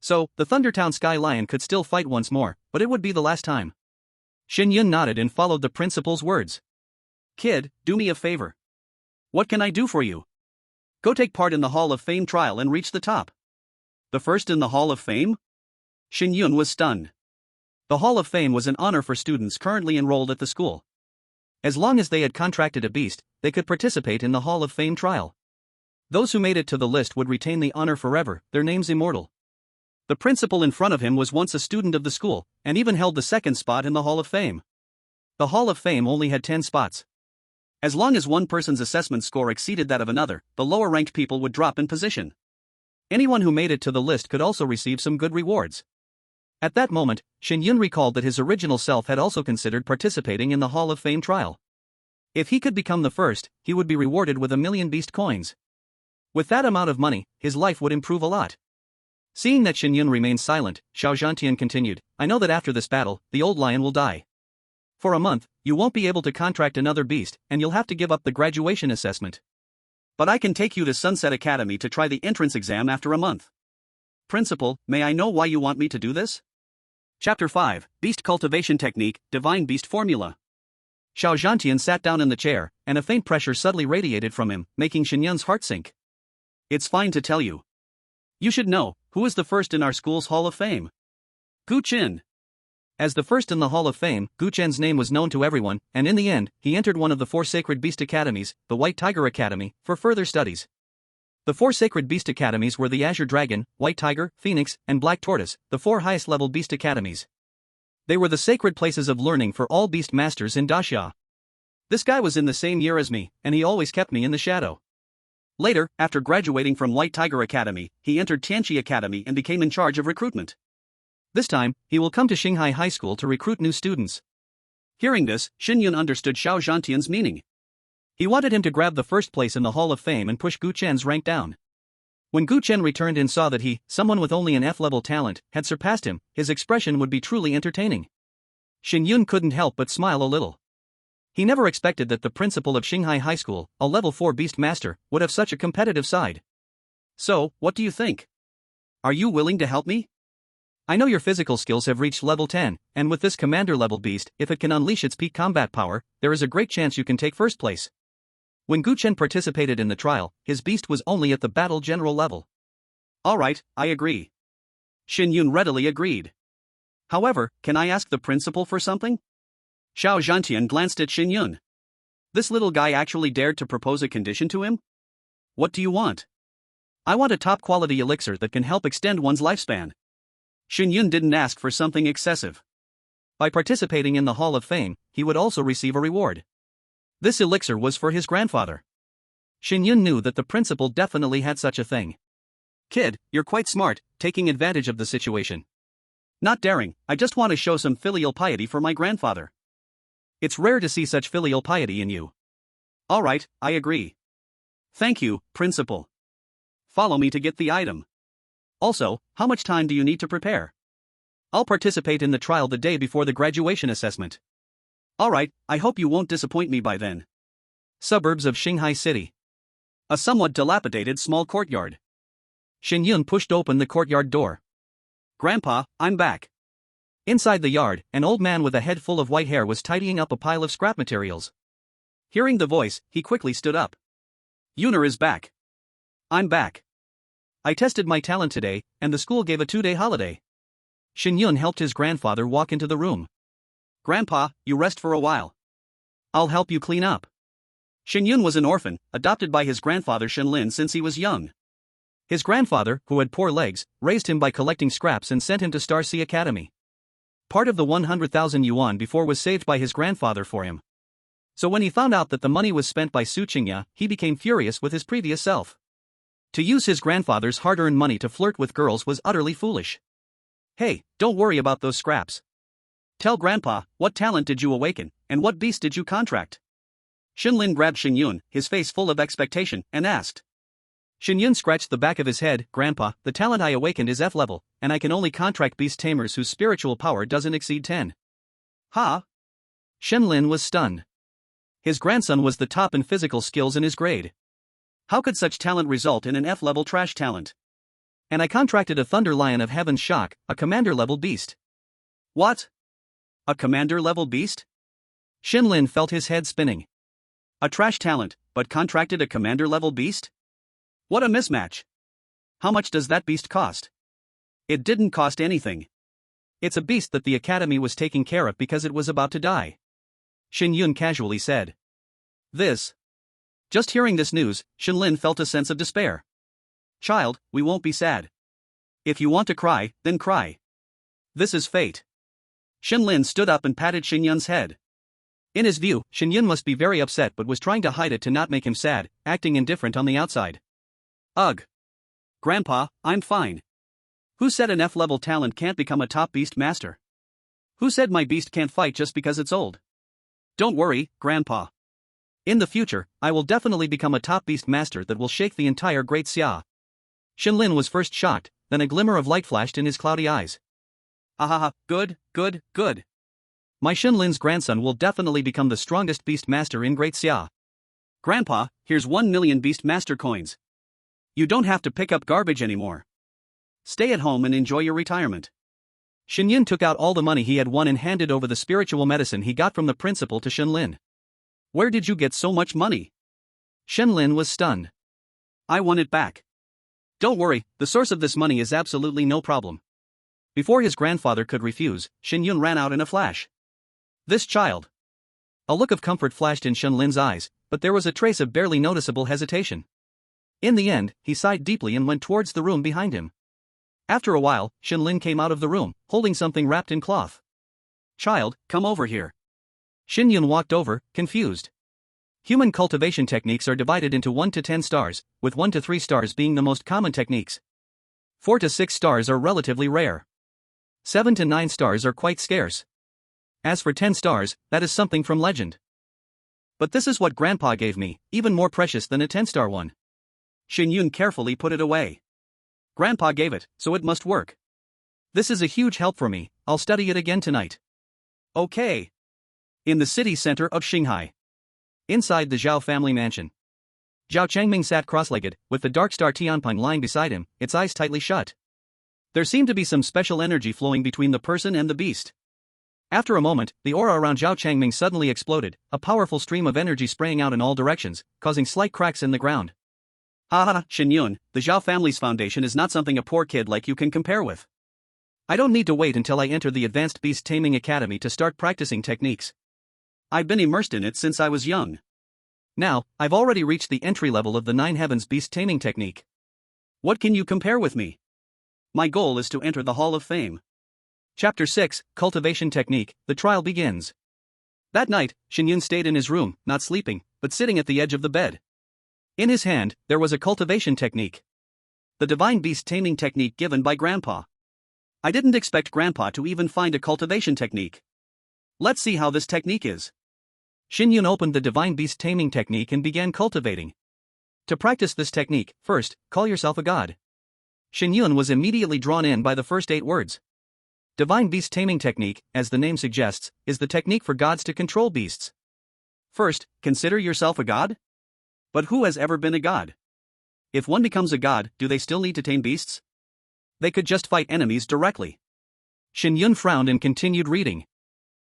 So, the Thundertown Sky Lion could still fight once more, but it would be the last time. Shen Yun nodded and followed the principal's words. Kid, do me a favor. What can I do for you? Go take part in the Hall of Fame trial and reach the top. The first in the Hall of Fame? Shen Yun was stunned. The Hall of Fame was an honor for students currently enrolled at the school. As long as they had contracted a beast, they could participate in the Hall of Fame trial. Those who made it to the list would retain the honor forever, their names immortal. The principal in front of him was once a student of the school, and even held the second spot in the Hall of Fame. The Hall of Fame only had 10 spots. As long as one person's assessment score exceeded that of another, the lower-ranked people would drop in position. Anyone who made it to the list could also receive some good rewards. At that moment, Shen Yun recalled that his original self had also considered participating in the Hall of Fame trial. If he could become the first, he would be rewarded with 1,000,000 beast coins. With that amount of money, his life would improve a lot. Seeing that Shen Yun remained silent, Xiao Zhantian continued, I know that after this battle, the old lion will die. For a month, you won't be able to contract another beast, and you'll have to give up the graduation assessment. But I can take you to Sunset Academy to try the entrance exam after a month. Principal, may I know why you want me to do this? Chapter 5, Beast Cultivation Technique, Divine Beast Formula. Xiao Zhantian sat down in the chair, and a faint pressure suddenly radiated from him, making Shen Yun's heart sink. It's fine to tell you. You should know, who is the first in our school's Hall of Fame? Gu Chen. As the first in the Hall of Fame, Gu Chen's name was known to everyone, and in the end, he entered one of the 4 sacred beast academies, the White Tiger Academy, for further studies. The 4 sacred beast academies were the Azure Dragon, White Tiger, Phoenix, and Black Tortoise, the 4 highest-level beast academies. They were the sacred places of learning for all beast masters in Daxia. This guy was in the same year as me, and he always kept me in the shadow. Later, after graduating from White Tiger Academy, he entered Tianqi Academy and became in charge of recruitment. This time, he will come to Shanghai High School to recruit new students. Hearing this, Shen Yun understood Xiao Zhantian's meaning. He wanted him to grab the first place in the Hall of Fame and push Gu Chen's rank down. When Gu Chen returned and saw that he, someone with only an F-level talent, had surpassed him, his expression would be truly entertaining. Shen Yun couldn't help but smile a little. He never expected that the principal of Shanghai High School, a level 4 beast master, would have such a competitive side. So, what do you think? Are you willing to help me? I know your physical skills have reached level 10, and with this commander-level beast, if it can unleash its peak combat power, there is a great chance you can take first place. When Gu Chen participated in the trial, his beast was only at the battle general level. Alright, I agree. Shen Yun readily agreed. However, can I ask the principal for something? Xiao Zhantian glanced at Shen Yun. This little guy actually dared to propose a condition to him? What do you want? I want a top-quality elixir that can help extend one's lifespan. Shen Yun didn't ask for something excessive. By participating in the Hall of Fame, he would also receive a reward. This elixir was for his grandfather. Shen Yun knew that the principal definitely had such a thing. Kid, you're quite smart, taking advantage of the situation. Not daring, I just want to show some filial piety for my grandfather. It's rare to see such filial piety in you. Alright, I agree. Thank you, principal. Follow me to get the item. Also, how much time do you need to prepare? I'll participate in the trial the day before the graduation assessment. Alright, I hope you won't disappoint me by then. Suburbs of Shanghai City. A somewhat dilapidated small courtyard. Shen Yun pushed open the courtyard door. Grandpa, I'm back. Inside the yard, an old man with a head full of white hair was tidying up a pile of scrap materials. Hearing the voice, he quickly stood up. Yuner is back. I'm back. I tested my talent today, and the school gave a 2-day holiday. Shen Yun helped his grandfather walk into the room. Grandpa, you rest for a while. I'll help you clean up. Shen Yun was an orphan, adopted by his grandfather Shen Lin since he was young. His grandfather, who had poor legs, raised him by collecting scraps and sent him to Star Sea Academy. Part of the 100,000 yuan before was saved by his grandfather for him. So when he found out that the money was spent by Su Qingya, he became furious with his previous self. To use his grandfather's hard-earned money to flirt with girls was utterly foolish. Hey, don't worry about those scraps. Tell Grandpa, what talent did you awaken, and what beast did you contract? Shen Lin grabbed Shen Yun, his face full of expectation, and asked. Shen Yun scratched the back of his head. Grandpa, the talent I awakened is F level, and I can only contract beast tamers whose spiritual power doesn't exceed 10. Huh? Shen Lin was stunned. His grandson was the top in physical skills in his grade. How could such talent result in an F-level trash talent? And I contracted a Thunder Lion of Heaven's Shock, a commander-level beast. What? A commander-level beast? Shen Yun felt his head spinning. A trash talent, but contracted a commander-level beast? What a mismatch. How much does that beast cost? It didn't cost anything. It's a beast that the Academy was taking care of because it was about to die. Shen Yun casually said. Just hearing this news, Shen Yun felt a sense of despair. Child, we won't be sad. If you want to cry, then cry. This is fate. Shen Yun stood up and patted Shen Yun's head. In his view, Shen Yun must be very upset but was trying to hide it to not make him sad, acting indifferent on the outside. Ugh. Grandpa, I'm fine. Who said an F-level talent can't become a top beast master? Who said my beast can't fight just because it's old? Don't worry, Grandpa. In the future, I will definitely become a top beast master that will shake the entire Great Xia. Shen Yun was first shocked, then a glimmer of light flashed in his cloudy eyes. Ahaha, good. My Shen Yun's grandson will definitely become the strongest beast master in Great Xia. Grandpa, here's 1 million beast master coins. You don't have to pick up garbage anymore. Stay at home and enjoy your retirement. Shen Yun took out all the money he had won and handed over the spiritual medicine he got from the principal to Shen Yun. Where did you get so much money? Shen Yun was stunned. I won it back. Don't worry, the source of this money is absolutely no problem. Before his grandfather could refuse, Shen Yun ran out in a flash. This child. A look of comfort flashed in Shen Yun's eyes, but there was a trace of barely noticeable hesitation. In the end, he sighed deeply and went towards the room behind him. After a while, Shen Yun came out of the room, holding something wrapped in cloth. Child, come over here. Shen Yun walked over, confused. Human cultivation techniques are divided into 1 to 10 stars, with 1 to 3 stars being the most common techniques. 4 to 6 stars are relatively rare. 7 to 9 stars are quite scarce. As for 10 stars, that is something from legend. But this is what Grandpa gave me, even more precious than a 10-star one. Shen Yun carefully put it away. Grandpa gave it, so it must work. This is a huge help for me, I'll study it again tonight. Okay. In the city center of Shanghai. Inside the Zhao family mansion. Zhao Changming sat cross-legged, with the dark star Tianping lying beside him, its eyes tightly shut. There seemed to be some special energy flowing between the person and the beast. After a moment, the aura around Zhao Changming suddenly exploded, a powerful stream of energy spraying out in all directions, causing slight cracks in the ground. Haha, Shen Yun, the Zhao family's foundation is not something a poor kid like you can compare with. I don't need to wait until I enter the Advanced Beast-Taming Academy to start practicing techniques. I've been immersed in it since I was young. Now, I've already reached the entry level of the 9 Heavens Beast-Taming technique. What can you compare with me? My goal is to enter the Hall of Fame. Chapter 6, Cultivation Technique, the trial begins. That night, Shen Yun stayed in his room, not sleeping, but sitting at the edge of the bed. In his hand, there was a cultivation technique. The divine beast taming technique given by Grandpa. I didn't expect Grandpa to even find a cultivation technique. Let's see how this technique is. Shen Yun opened the divine beast taming technique and began cultivating. To practice this technique, first, call yourself a god. Shen Yun was immediately drawn in by the first 8 words. Divine beast taming technique, as the name suggests, is the technique for gods to control beasts. First, consider yourself a god? But who has ever been a god? If one becomes a god, do they still need to tame beasts? They could just fight enemies directly. Shen Yun frowned and continued reading.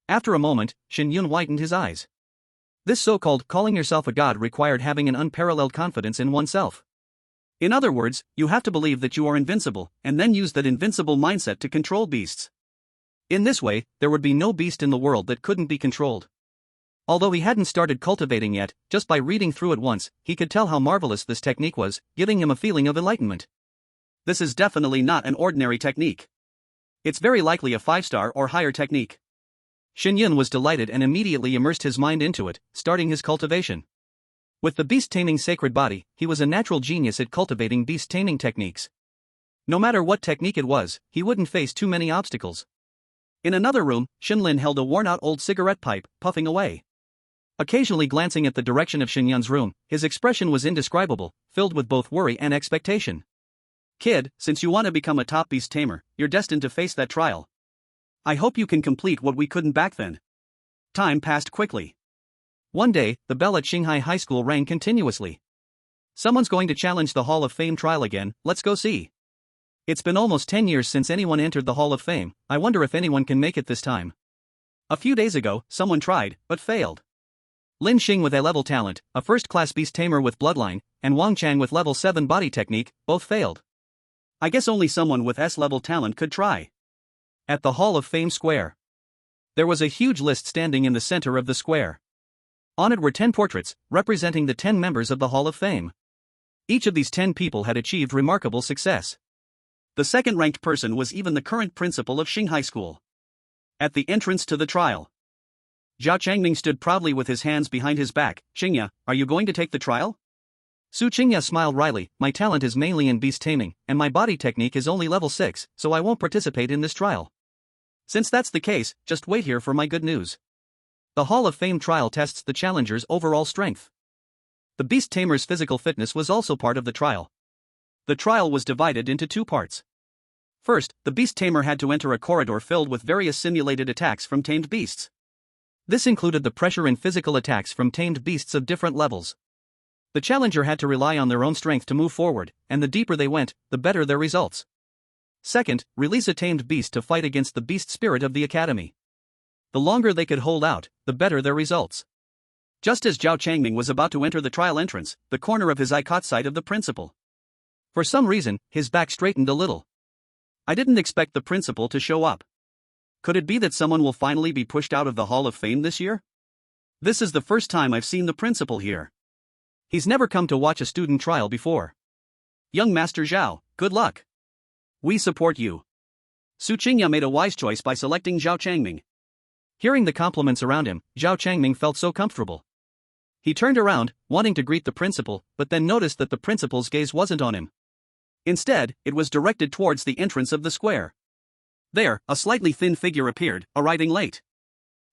After a moment, Shen Yun widened his eyes. This so-called calling yourself a god required having an unparalleled confidence in oneself. In other words, you have to believe that you are invincible, and then use that invincible mindset to control beasts. In this way, there would be no beast in the world that couldn't be controlled. Although he hadn't started cultivating yet, just by reading through it once, he could tell how marvelous this technique was, giving him a feeling of enlightenment. This is definitely not an ordinary technique. It's very likely a 5-star or higher technique. Shen Yun was delighted and immediately immersed his mind into it, starting his cultivation. With the beast-taming sacred body, he was a natural genius at cultivating beast-taming techniques. No matter what technique it was, he wouldn't face too many obstacles. In another room, Shen Yun held a worn-out old cigarette pipe, puffing away. Occasionally glancing at the direction of Shen Yun's room, his expression was indescribable, filled with both worry and expectation. Kid, since you want to become a top beast tamer, you're destined to face that trial. I hope you can complete what we couldn't back then. Time passed quickly. One day, the bell at Shanghai High School rang continuously. Someone's going to challenge the Hall of Fame trial again, let's go see. It's been almost 10 years since anyone entered the Hall of Fame, I wonder if anyone can make it this time. A few days ago, someone tried, but failed. Lin Xing with A-level talent, a first-class beast tamer with bloodline, and Wang Chang with level 7 body technique, both failed. I guess only someone with S-level talent could try. At the Hall of Fame square, there was a huge list standing in the center of the square. On it were 10 portraits, representing the 10 members of the Hall of Fame. Each of these 10 people had achieved remarkable success. The second-ranked person was even the current principal of Xing High School. At the entrance to the trial, Zhao Changming stood proudly with his hands behind his back. "Xingya, are you going to take the trial?" Su Qingya smiled wryly. "My talent is mainly in beast taming, and my body technique is only level 6, so I won't participate in this trial." "Since that's the case, just wait here for my good news." The Hall of Fame trial tests the challenger's overall strength. The beast tamer's physical fitness was also part of the trial. The trial was divided into 2 parts. First, the beast tamer had to enter a corridor filled with various simulated attacks from tamed beasts. This included the pressure and physical attacks from tamed beasts of different levels. The challenger had to rely on their own strength to move forward, and the deeper they went, the better their results. Second, release a tamed beast to fight against the beast spirit of the academy. The longer they could hold out, the better their results. Just as Zhao Changming was about to enter the trial entrance, the corner of his eye caught sight of the principal. For some reason, his back straightened a little. "I didn't expect the principal to show up. Could it be that someone will finally be pushed out of the Hall of Fame this year? This is the first time I've seen the principal here. He's never come to watch a student trial before. Young Master Zhao, good luck. We support you." Su Qingya made a wise choice by selecting Zhao Changming. Hearing the compliments around him, Zhao Changming felt so comfortable. He turned around, wanting to greet the principal, but then noticed that the principal's gaze wasn't on him. Instead, it was directed towards the entrance of the square. There, a slightly thin figure appeared, arriving late.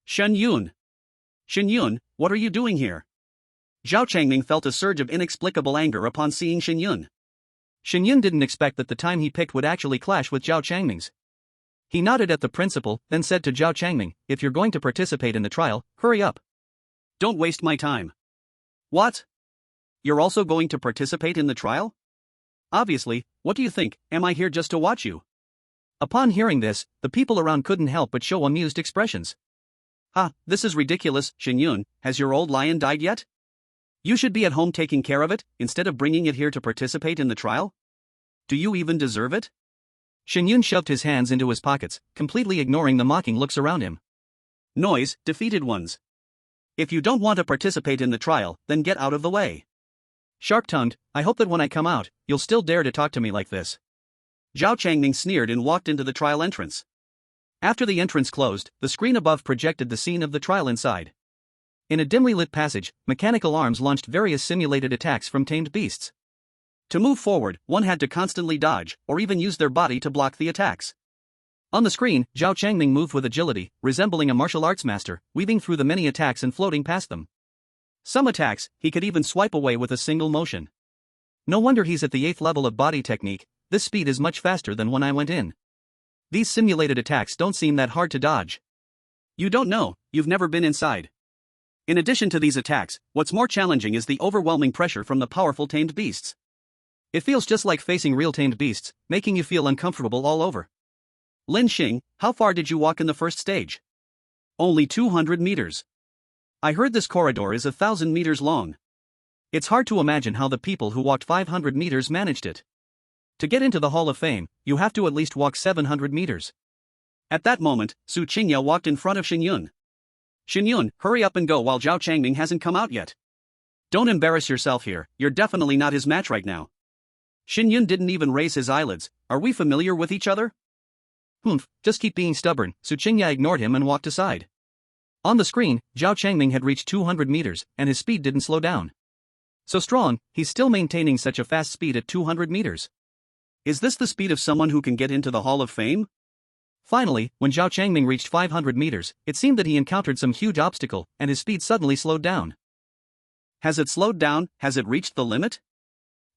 Shen Yun. "Shen Yun, what are you doing here?" Zhao Changming felt a surge of inexplicable anger upon seeing Shen Yun. Shen Yun didn't expect that the time he picked would actually clash with Zhao Changming's. He nodded at the principal, then said to Zhao Changming, "If you're going to participate in the trial, hurry up. Don't waste my time." "What? You're also going to participate in the trial?" "Obviously, what do you think, am I here just to watch you?" Upon hearing this, the people around couldn't help but show amused expressions. This is ridiculous, Shen Yun, has your old lion died yet? You should be at home taking care of it, instead of bringing it here to participate in the trial? Do you even deserve it?" Shen Yun shoved his hands into his pockets, completely ignoring the mocking looks around him. "Noise, defeated ones. If you don't want to participate in the trial, then get out of the way. Sharp-tongued, I hope that when I come out, you'll still dare to talk to me like this." Zhao Changming sneered and walked into the trial entrance. After the entrance closed, the screen above projected the scene of the trial inside. In a dimly lit passage, mechanical arms launched various simulated attacks from tamed beasts. To move forward, one had to constantly dodge, or even use their body to block the attacks. On the screen, Zhao Changming moved with agility, resembling a martial arts master, weaving through the many attacks and floating past them. Some attacks, he could even swipe away with a single motion. No wonder he's at the 8th level of body technique. This speed is much faster than when I went in. These simulated attacks don't seem that hard to dodge. You don't know, you've never been inside. In addition to these attacks, what's more challenging is the overwhelming pressure from the powerful tamed beasts. It feels just like facing real tamed beasts, making you feel uncomfortable all over. Lin Xing, how far did you walk in the first stage? Only 200 meters. I heard this corridor is 1,000 meters long. It's hard to imagine how the people who walked 500 meters managed it. To get into the Hall of Fame, you have to at least walk 700 meters. At that moment, Su Qingya walked in front of Shen Yun. "Shen Yun, hurry up and go while Zhao Changming hasn't come out yet. Don't embarrass yourself here, you're definitely not his match right now." Shen Yun didn't even raise his eyelids. "Are we familiar with each other?" Just keep being stubborn." Su Qingya ignored him and walked aside. On the screen, Zhao Changming had reached 200 meters, and his speed didn't slow down. So strong, he's still maintaining such a fast speed at 200 meters. Is this the speed of someone who can get into the Hall of Fame? Finally, when Zhao Changming reached 500 meters, it seemed that he encountered some huge obstacle, and his speed suddenly slowed down. Has it slowed down? Has it reached the limit?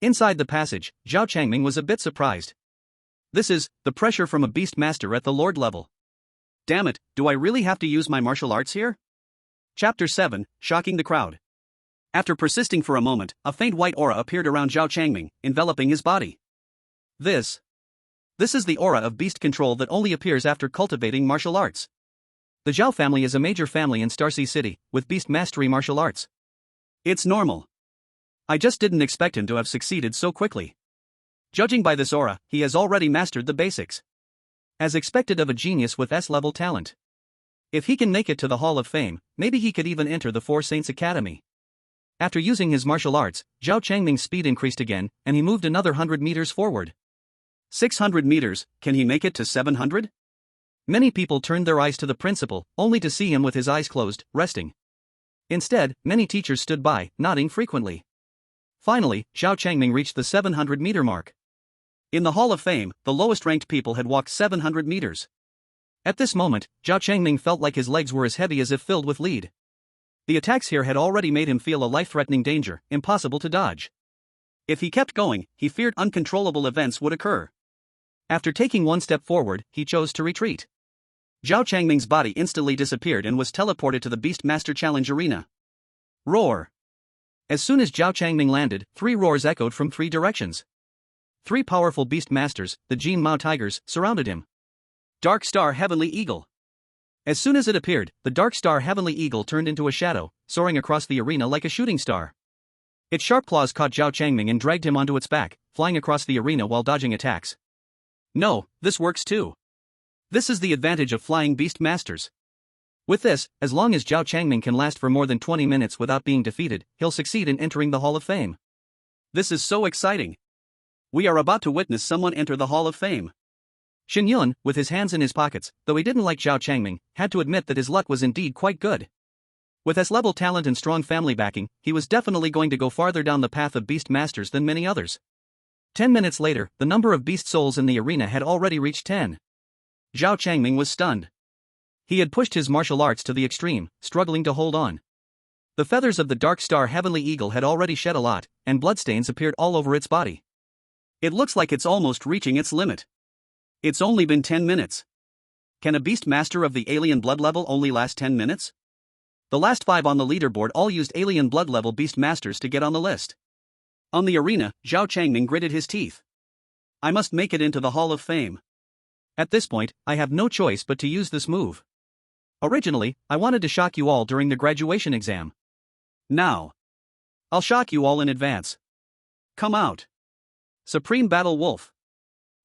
Inside the passage, Zhao Changming was a bit surprised. This is the pressure from a beast master at the Lord level. Damn it, do I really have to use my martial arts here? Chapter 7, Shocking the Crowd. After persisting for a moment, a faint white aura appeared around Zhao Changming, enveloping his body. This is the aura of beast control that only appears after cultivating martial arts. The Zhao family is a major family in Starsea City, with beast mastery martial arts. It's normal. I just didn't expect him to have succeeded so quickly. Judging by this aura, he has already mastered the basics. As expected of a genius with S-level talent. If he can make it to the Hall of Fame, maybe he could even enter the Four Saints Academy. After using his martial arts, Zhao Changming's speed increased again, and he moved another 100 meters forward. 600 meters, can he make it to 700? Many people turned their eyes to the principal, only to see him with his eyes closed, resting. Instead, many teachers stood by, nodding frequently. Finally, Zhao Changming reached the 700-meter mark. In the Hall of Fame, the lowest-ranked people had walked 700 meters. At this moment, Zhao Changming felt like his legs were as heavy as if filled with lead. The attacks here had already made him feel a life-threatening danger, impossible to dodge. If he kept going, he feared uncontrollable events would occur. After taking one step forward, he chose to retreat. Zhao Changming's body instantly disappeared and was teleported to the Beast Master Challenge arena. Roar! As soon as Zhao Changming landed, 3 roars echoed from 3 directions. 3 powerful Beast Masters, the Jin Mao Tigers, surrounded him. Dark Star Heavenly Eagle. As soon as it appeared, the Dark Star Heavenly Eagle turned into a shadow, soaring across the arena like a shooting star. Its sharp claws caught Zhao Changming and dragged him onto its back, flying across the arena while dodging attacks. No, this works too. This is the advantage of flying Beast Masters. With this, as long as Zhao Changming can last for more than 20 minutes without being defeated, he'll succeed in entering the Hall of Fame. This is so exciting. We are about to witness someone enter the Hall of Fame. Shen Yun, with his hands in his pockets, though he didn't like Zhao Changming, had to admit that his luck was indeed quite good. With S-level talent and strong family backing, he was definitely going to go farther down the path of Beast Masters than many others. 10 minutes later, the number of beast souls in the arena had already reached 10. Zhao Changming was stunned. He had pushed his martial arts to the extreme, struggling to hold on. The feathers of the Dark Star Heavenly Eagle had already shed a lot, and bloodstains appeared all over its body. It looks like it's almost reaching its limit. It's only been 10 minutes. Can a Beast Master of the alien blood level only last 10 minutes? The last 5 on the leaderboard all used alien blood level Beast Masters to get on the list. On the arena, Zhao Changming gritted his teeth. I must make it into the Hall of Fame. At this point, I have no choice but to use this move. Originally, I wanted to shock you all during the graduation exam. Now, I'll shock you all in advance. Come out. Supreme Battle Wolf.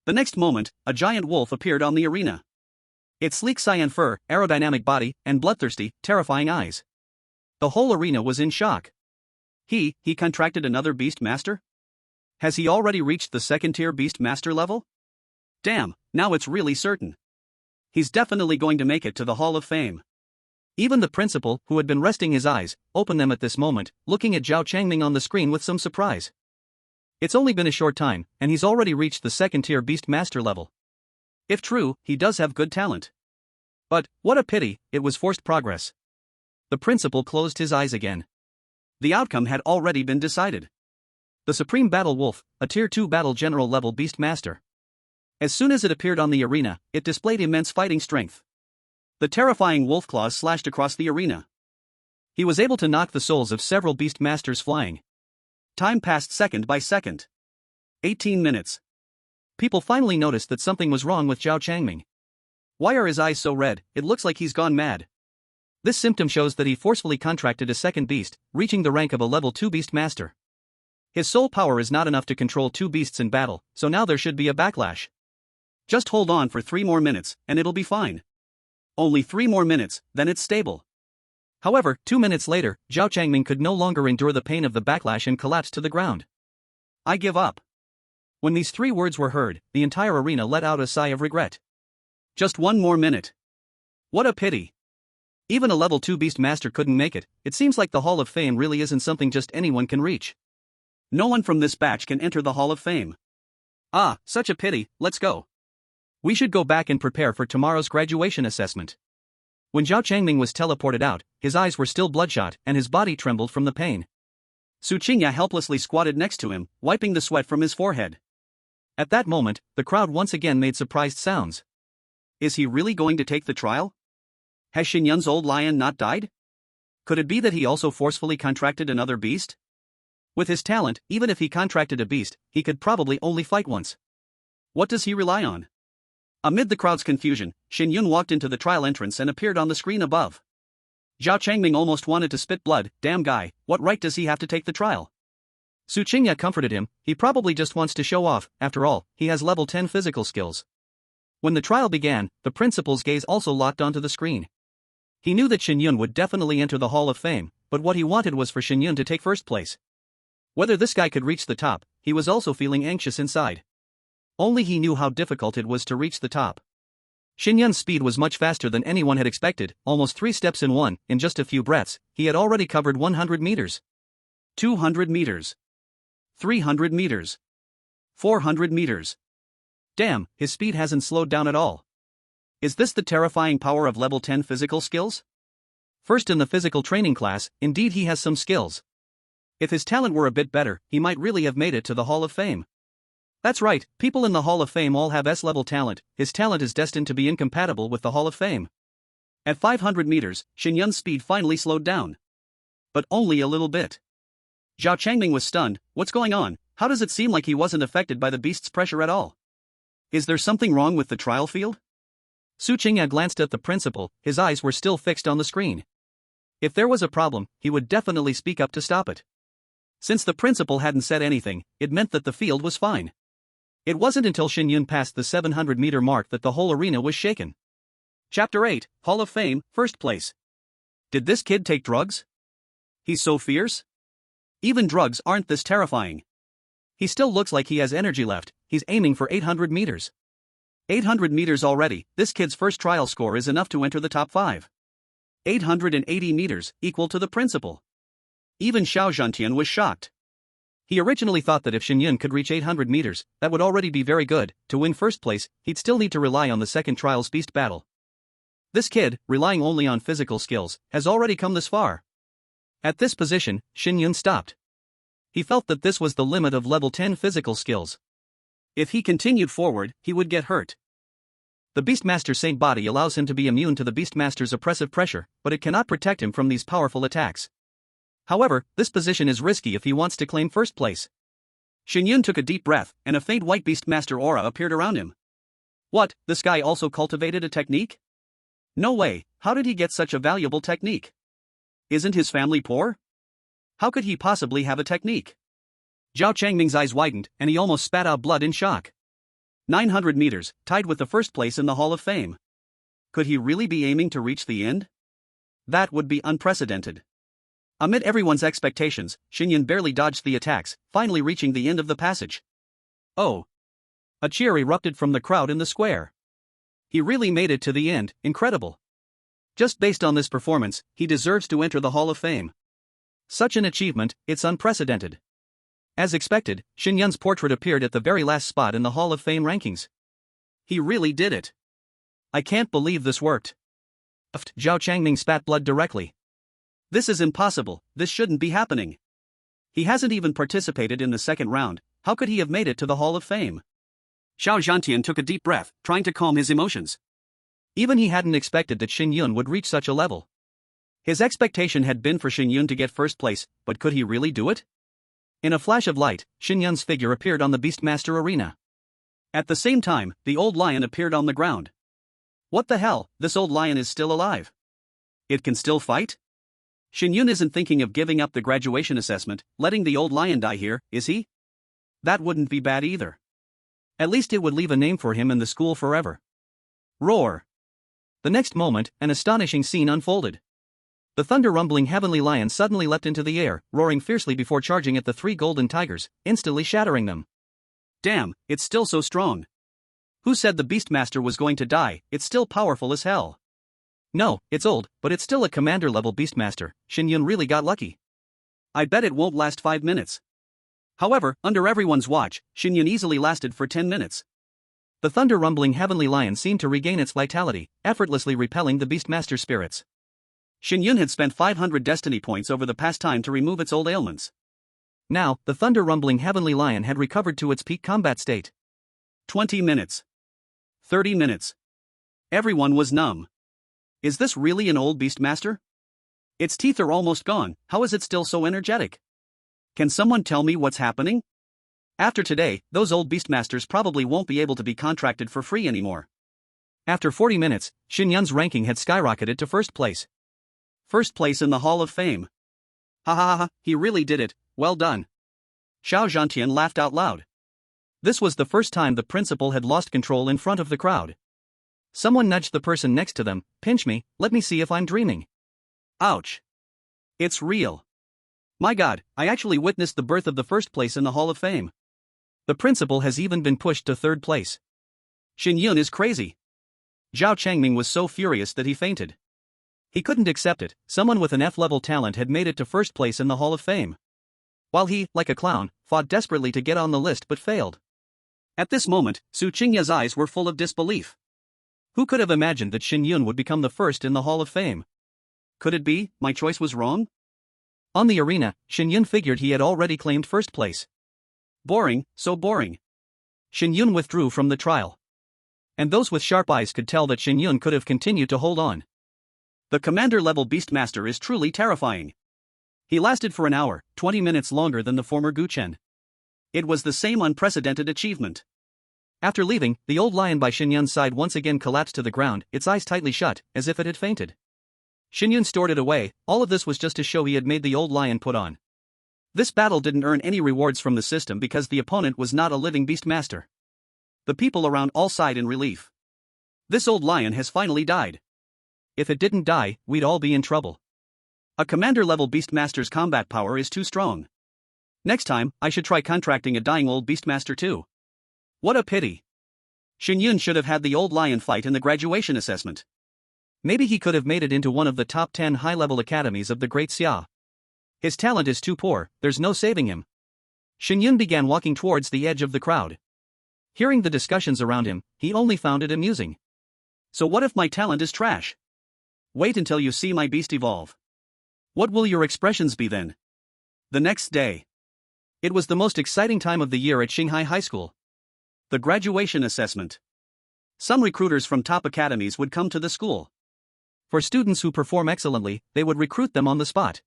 The next moment, a giant wolf appeared on the arena. Its sleek cyan fur, aerodynamic body, and bloodthirsty, terrifying eyes. The whole arena was in shock. He contracted another Beast Master? Has he already reached the second-tier Beast Master level? Damn, now it's really certain. He's definitely going to make it to the Hall of Fame. Even the principal, who had been resting his eyes, opened them at this moment, looking at Zhao Changming on the screen with some surprise. It's only been a short time, and he's already reached the second-tier Beast Master level. If true, he does have good talent. But, what a pity, it was forced progress. The principal closed his eyes again. The outcome had already been decided. The Supreme Battle Wolf, a Tier 2 Battle General level Beast Master. As soon as it appeared on the arena, it displayed immense fighting strength. The terrifying wolf claws slashed across the arena. He was able to knock the souls of several Beast Masters flying. Time passed second by second. 18 minutes. People finally noticed that something was wrong with Zhao Changming. Why are his eyes so red? It looks like he's gone mad. This symptom shows that he forcefully contracted a second beast, reaching the rank of a level 2 Beast Master. His soul power is not enough to control 2 beasts in battle, so now there should be a backlash. Just hold on for 3 more minutes, and it'll be fine. Only 3 more minutes, then it's stable. However, 2 minutes later, Zhao Changming could no longer endure the pain of the backlash and collapsed to the ground. I give up. When these 3 words were heard, the entire arena let out a sigh of regret. Just 1 more minute. What a pity. Even a level 2 Beast Master couldn't make it. It seems like the Hall of Fame really isn't something just anyone can reach. No one from this batch can enter the Hall of Fame. Ah, such a pity, let's go. We should go back and prepare for tomorrow's graduation assessment. When Zhao Changming was teleported out, his eyes were still bloodshot and his body trembled from the pain. Su Qingya helplessly squatted next to him, wiping the sweat from his forehead. At that moment, the crowd once again made surprised sounds. Is he really going to take the trial? Has Shen Yun's old lion not died? Could it be that he also forcefully contracted another beast? With his talent, even if he contracted a beast, he could probably only fight once. What does he rely on? Amid the crowd's confusion, Shen Yun walked into the trial entrance and appeared on the screen above. Zhao Changming almost wanted to spit blood. Damn guy, what right does he have to take the trial? Su Qingya comforted him, he probably just wants to show off, after all, he has level 10 physical skills. When the trial began, the principal's gaze also locked onto the screen. He knew that Shen Yun would definitely enter the Hall of Fame, but what he wanted was for Shen Yun to take first place. Whether this guy could reach the top, he was also feeling anxious inside. Only he knew how difficult it was to reach the top. Shen Yun's speed was much faster than anyone had expected, almost 3 steps in one. In just a few breaths, he had already covered 100 meters. 200 meters. 300 meters. 400 meters. Damn, his speed hasn't slowed down at all. Is this the terrifying power of level 10 physical skills? First in the physical training class, indeed he has some skills. If his talent were a bit better, he might really have made it to the Hall of Fame. That's right, people in the Hall of Fame all have S-level talent. His talent is destined to be incompatible with the Hall of Fame. At 500 meters, Shen Yun's speed finally slowed down. But only a little bit. Zhao Changming was stunned. What's going on? How does it seem like he wasn't affected by the beast's pressure at all? Is there something wrong with the trial field? Su Qingya glanced at the principal, his eyes were still fixed on the screen. If there was a problem, he would definitely speak up to stop it. Since the principal hadn't said anything, it meant that the field was fine. It wasn't until Shen Yun passed the 700-meter mark that the whole arena was shaken. Chapter 8, Hall of Fame, First Place. Did this kid take drugs? He's so fierce? Even drugs aren't this terrifying. He still looks like he has energy left. He's aiming for 800 meters. 800 meters already, this kid's first trial score is enough to enter the top 5. 880 meters, equal to the principal. Even Xiao Zhantian was shocked. He originally thought that if Shen Yun could reach 800 meters, that would already be very good. To win first place, he'd still need to rely on the second trial's beast battle. This kid, relying only on physical skills, has already come this far. At this position, Shen Yun stopped. He felt that this was the limit of level 10 physical skills. If he continued forward, he would get hurt. The Beastmaster Saint body allows him to be immune to the Beastmaster's oppressive pressure, but it cannot protect him from these powerful attacks. However, this position is risky if he wants to claim first place. Shen Yun took a deep breath, and a faint white Beastmaster aura appeared around him. What, this guy also cultivated a technique? No way, how did he get such a valuable technique? Isn't his family poor? How could he possibly have a technique? Zhao Changming's eyes widened, and he almost spat out blood in shock. 900 meters, tied with the first place in the Hall of Fame. Could he really be aiming to reach the end? That would be unprecedented. Amid everyone's expectations, Shen Yun barely dodged the attacks, finally reaching the end of the passage. Oh! A cheer erupted from the crowd in the square. He really made it to the end, incredible. Just based on this performance, he deserves to enter the Hall of Fame. Such an achievement, it's unprecedented. As expected, Shen Yun's portrait appeared at the very last spot in the Hall of Fame rankings. He really did it. I can't believe this worked. Zhao Changming spat blood directly. This is impossible, this shouldn't be happening. He hasn't even participated in the second round, how could he have made it to the Hall of Fame? Xiao Zhantian took a deep breath, trying to calm his emotions. Even he hadn't expected that Shen Yun would reach such a level. His expectation had been for Shen Yun to get first place, but could he really do it? In a flash of light, Shen Yun's figure appeared on the Beastmaster arena. At the same time, the old lion appeared on the ground. What the hell, this old lion is still alive. It can still fight? Shen Yun isn't thinking of giving up the graduation assessment, letting the old lion die here, is he? That wouldn't be bad either. At least it would leave a name for him in the school forever. Roar! The next moment, an astonishing scene unfolded. The thunder-rumbling heavenly lion suddenly leapt into the air, roaring fiercely before charging at the 3 golden tigers, instantly shattering them. Damn, it's still so strong. Who said the Beastmaster was going to die? It's still powerful as hell. No, it's old, but it's still a commander-level Beastmaster. Shen Yun really got lucky. I bet it won't last 5 minutes. However, under everyone's watch, Shen Yun easily lasted for 10 minutes. The thunder-rumbling heavenly lion seemed to regain its vitality, effortlessly repelling the Beastmaster's spirits. Shen Yun had spent 500 destiny points over the past time to remove its old ailments. Now, the thunder-rumbling heavenly lion had recovered to its peak combat state. 20 minutes. 30 minutes. Everyone was numb. Is this really an old Beastmaster? Its teeth are almost gone, how is it still so energetic? Can someone tell me what's happening? After today, those old beastmasters probably won't be able to be contracted for free anymore. After 40 minutes, Shen Yun's ranking had skyrocketed to first place. First place in the Hall of Fame. Ha ha ha, he really did it, well done. Xiao Zhantian laughed out loud. This was the first time the principal had lost control in front of the crowd. Someone nudged the person next to them, pinch me, let me see if I'm dreaming. Ouch. It's real. My God, I actually witnessed the birth of the first place in the Hall of Fame. The principal has even been pushed to third place. Shen Yun is crazy. Zhao Changming was so furious that he fainted. He couldn't accept it, someone with an F-level talent had made it to first place in the Hall of Fame. While he, like a clown, fought desperately to get on the list but failed. At this moment, Su Qingya's eyes were full of disbelief. Who could have imagined that Shen Yun would become the first in the Hall of Fame? Could it be, my choice was wrong? On the arena, Shen Yun figured he had already claimed first place. Boring, so boring. Shen Yun withdrew from the trial. And those with sharp eyes could tell that Shen Yun could have continued to hold on. The commander-level Beastmaster is truly terrifying. He lasted for an hour, 20 minutes longer than the former Gu Chen. It was the same unprecedented achievement. After leaving, the old lion by Shen Yun's side once again collapsed to the ground, its eyes tightly shut, as if it had fainted. Shen Yun stored it away, all of this was just to show he had made the old lion put on. This battle didn't earn any rewards from the system because the opponent was not a living Beastmaster. The people around all sighed in relief. This old lion has finally died. If it didn't die, we'd all be in trouble. A commander-level Beastmaster's combat power is too strong. Next time, I should try contracting a dying old Beastmaster too. What a pity. Shen Yun should have had the old lion fight in the graduation assessment. Maybe he could have made it into one of the top 10 high-level academies of the Great Xia. His talent is too poor, there's no saving him. Shen Yun began walking towards the edge of the crowd. Hearing the discussions around him, he only found it amusing. So what if my talent is trash? Wait until you see my beast evolve. What will your expressions be then? The next day. It was the most exciting time of the year at Xinghai High School. The graduation assessment. Some recruiters from top academies would come to the school. For students who perform excellently, they would recruit them on the spot.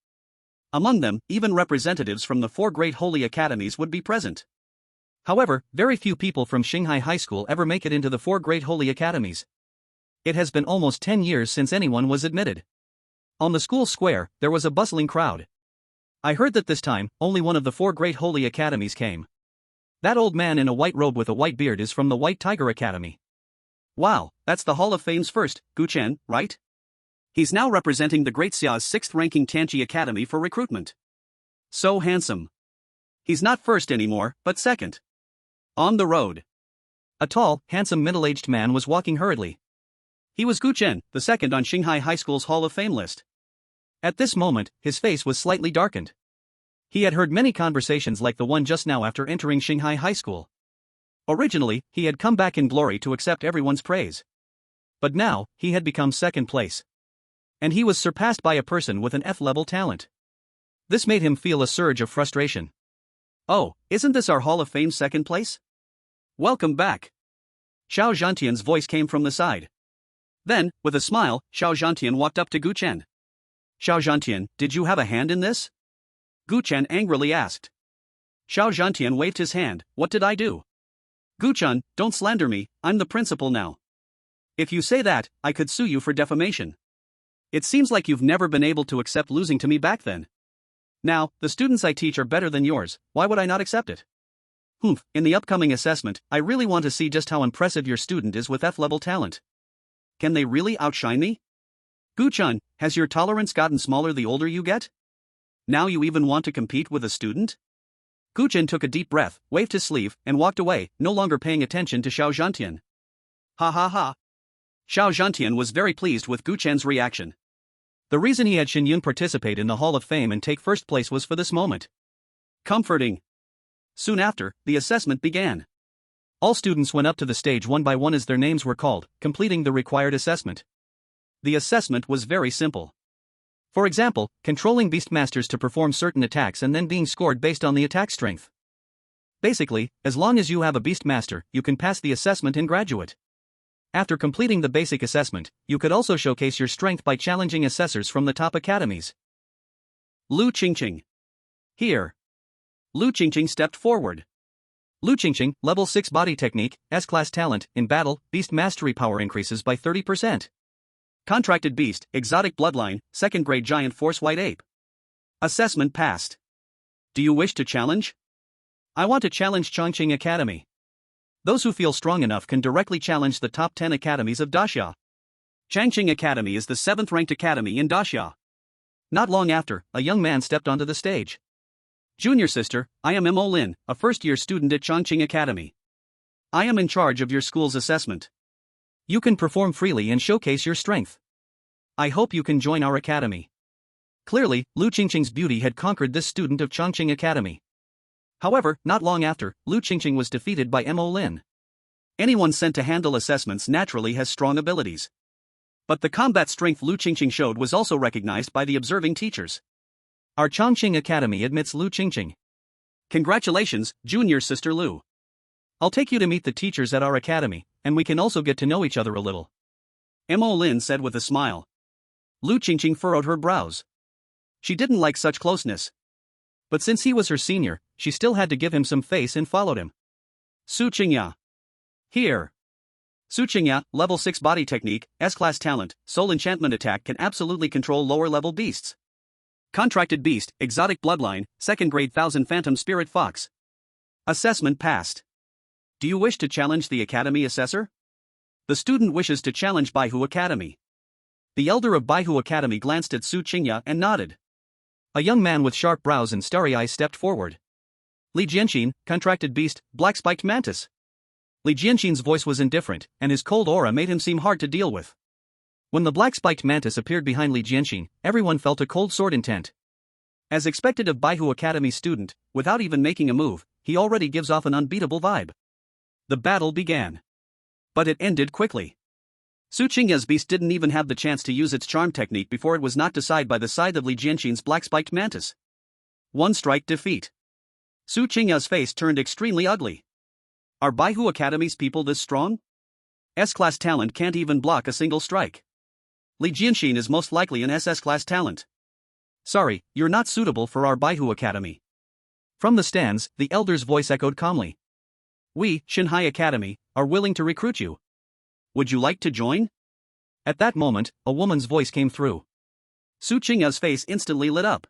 Among them, even representatives from the 4 great holy academies would be present. However, very few people from Xinghai High School ever make it into the 4 great holy academies. It has been almost 10 years since anyone was admitted. On the school square, there was a bustling crowd. I heard that this time, only one of the 4 great holy academies came. That old man in a white robe with a white beard is from the White Tiger Academy. Wow, that's the Hall of Fame's first, Gu Chen, right? He's now representing the Great Xia's 6th-ranking Tianqi Academy for recruitment. So handsome. He's not first anymore, but second. On the road. A tall, handsome middle-aged man was walking hurriedly. He was Gu Chen, the second on Xinghai High School's Hall of Fame list. At this moment, his face was slightly darkened. He had heard many conversations like the one just now after entering Xinghai High School. Originally, he had come back in glory to accept everyone's praise. But now, he had become second place. And he was surpassed by a person with an F-level talent. This made him feel a surge of frustration. Oh, isn't this our Hall of Fame second place? Welcome back. Xiao Zhantian's voice came from the side. Then, with a smile, Xiao Zhantian walked up to Gu Chen. Xiao Zhantian, did you have a hand in this? Gu Chen angrily asked. Xiao Zhantian waved his hand, what did I do? Gu Chen, don't slander me, I'm the principal now. If you say that, I could sue you for defamation. It seems like you've never been able to accept losing to me back then. Now, the students I teach are better than yours, why would I not accept it? In the upcoming assessment, I really want to see just how impressive your student is with F-level talent. Can they really outshine me? Gu Chen, has your tolerance gotten smaller the older you get? Now you even want to compete with a student? Gu Chen took a deep breath, waved his sleeve, and walked away, no longer paying attention to Xiao Zhantian. Ha ha ha. Xiao Zhantian was very pleased with Gu Chen's reaction. The reason he had Shen Yun participate in the Hall of Fame and take first place was for this moment. Comforting. Soon after, the assessment began. All students went up to the stage one by one as their names were called, completing the required assessment. The assessment was very simple. For example, controlling Beastmasters to perform certain attacks and then being scored based on the attack strength. Basically, as long as you have a Beastmaster, you can pass the assessment in graduate. After completing the basic assessment, you could also showcase your strength by challenging assessors from the top academies. Lu Qingqing. Here. Lu Qingqing stepped forward. Lu Qingqing, level 6 body technique, S-class talent, in battle, beast mastery power increases by 30%. Contracted beast, exotic bloodline, 2nd grade giant force white ape. Assessment passed. Do you wish to challenge? I want to challenge Chongqing Academy. Those who feel strong enough can directly challenge the top 10 academies of Daxia. Changqing Academy is the 7th ranked academy in Daxia. Not long after, a young man stepped onto the stage. Junior sister, I am Mo Lin, a first-year student at Chongqing Academy. I am in charge of your school's assessment. You can perform freely and showcase your strength. I hope you can join our academy. Clearly, Lu Qingqing's beauty had conquered this student of Chongqing Academy. However, not long after, Lu Qingqing was defeated by Mo Lin. Anyone sent to handle assessments naturally has strong abilities. But the combat strength Lu Qingqing showed was also recognized by the observing teachers. Our Chongqing Academy admits Lu Qingqing. Congratulations, junior sister Lu. I'll take you to meet the teachers at our academy, and we can also get to know each other a little. Mo Lin said with a smile. Lu Qingqing furrowed her brows. She didn't like such closeness. But since he was her senior, she still had to give him some face and followed him. Su Qingya. Here. Su Qingya, level 6 body technique, S-class talent, soul enchantment attack can absolutely control lower-level beasts. Contracted beast, exotic bloodline, 2nd grade 1000 phantom spirit fox. Assessment passed. Do you wish to challenge the academy assessor? The student wishes to challenge Baihu Academy. The elder of Baihu Academy glanced at Su Qingya and nodded. A young man with sharp brows and starry eyes stepped forward. Li Jianxin, contracted beast, black-spiked mantis. Li Jianxin's voice was indifferent, and his cold aura made him seem hard to deal with. When the black-spiked mantis appeared behind Li Jianxin, everyone felt a cold sword intent. As expected of Baihu Academy's student, without even making a move, he already gives off an unbeatable vibe. The battle began. But it ended quickly. Su Qingya's beast didn't even have the chance to use its charm technique before it was knocked aside by the scythe of Li Jianxin's black-spiked mantis. One strike defeat. Su Qingya's face turned extremely ugly. Are Baihu Academy's people this strong? S-class talent can't even block a single strike. Li Jianxin is most likely an SS-class talent. Sorry, you're not suitable for our Baihu Academy. From the stands, the elder's voice echoed calmly. We, Shanghai Academy, are willing to recruit you. Would you like to join? At that moment, a woman's voice came through. Su Qingya's face instantly lit up.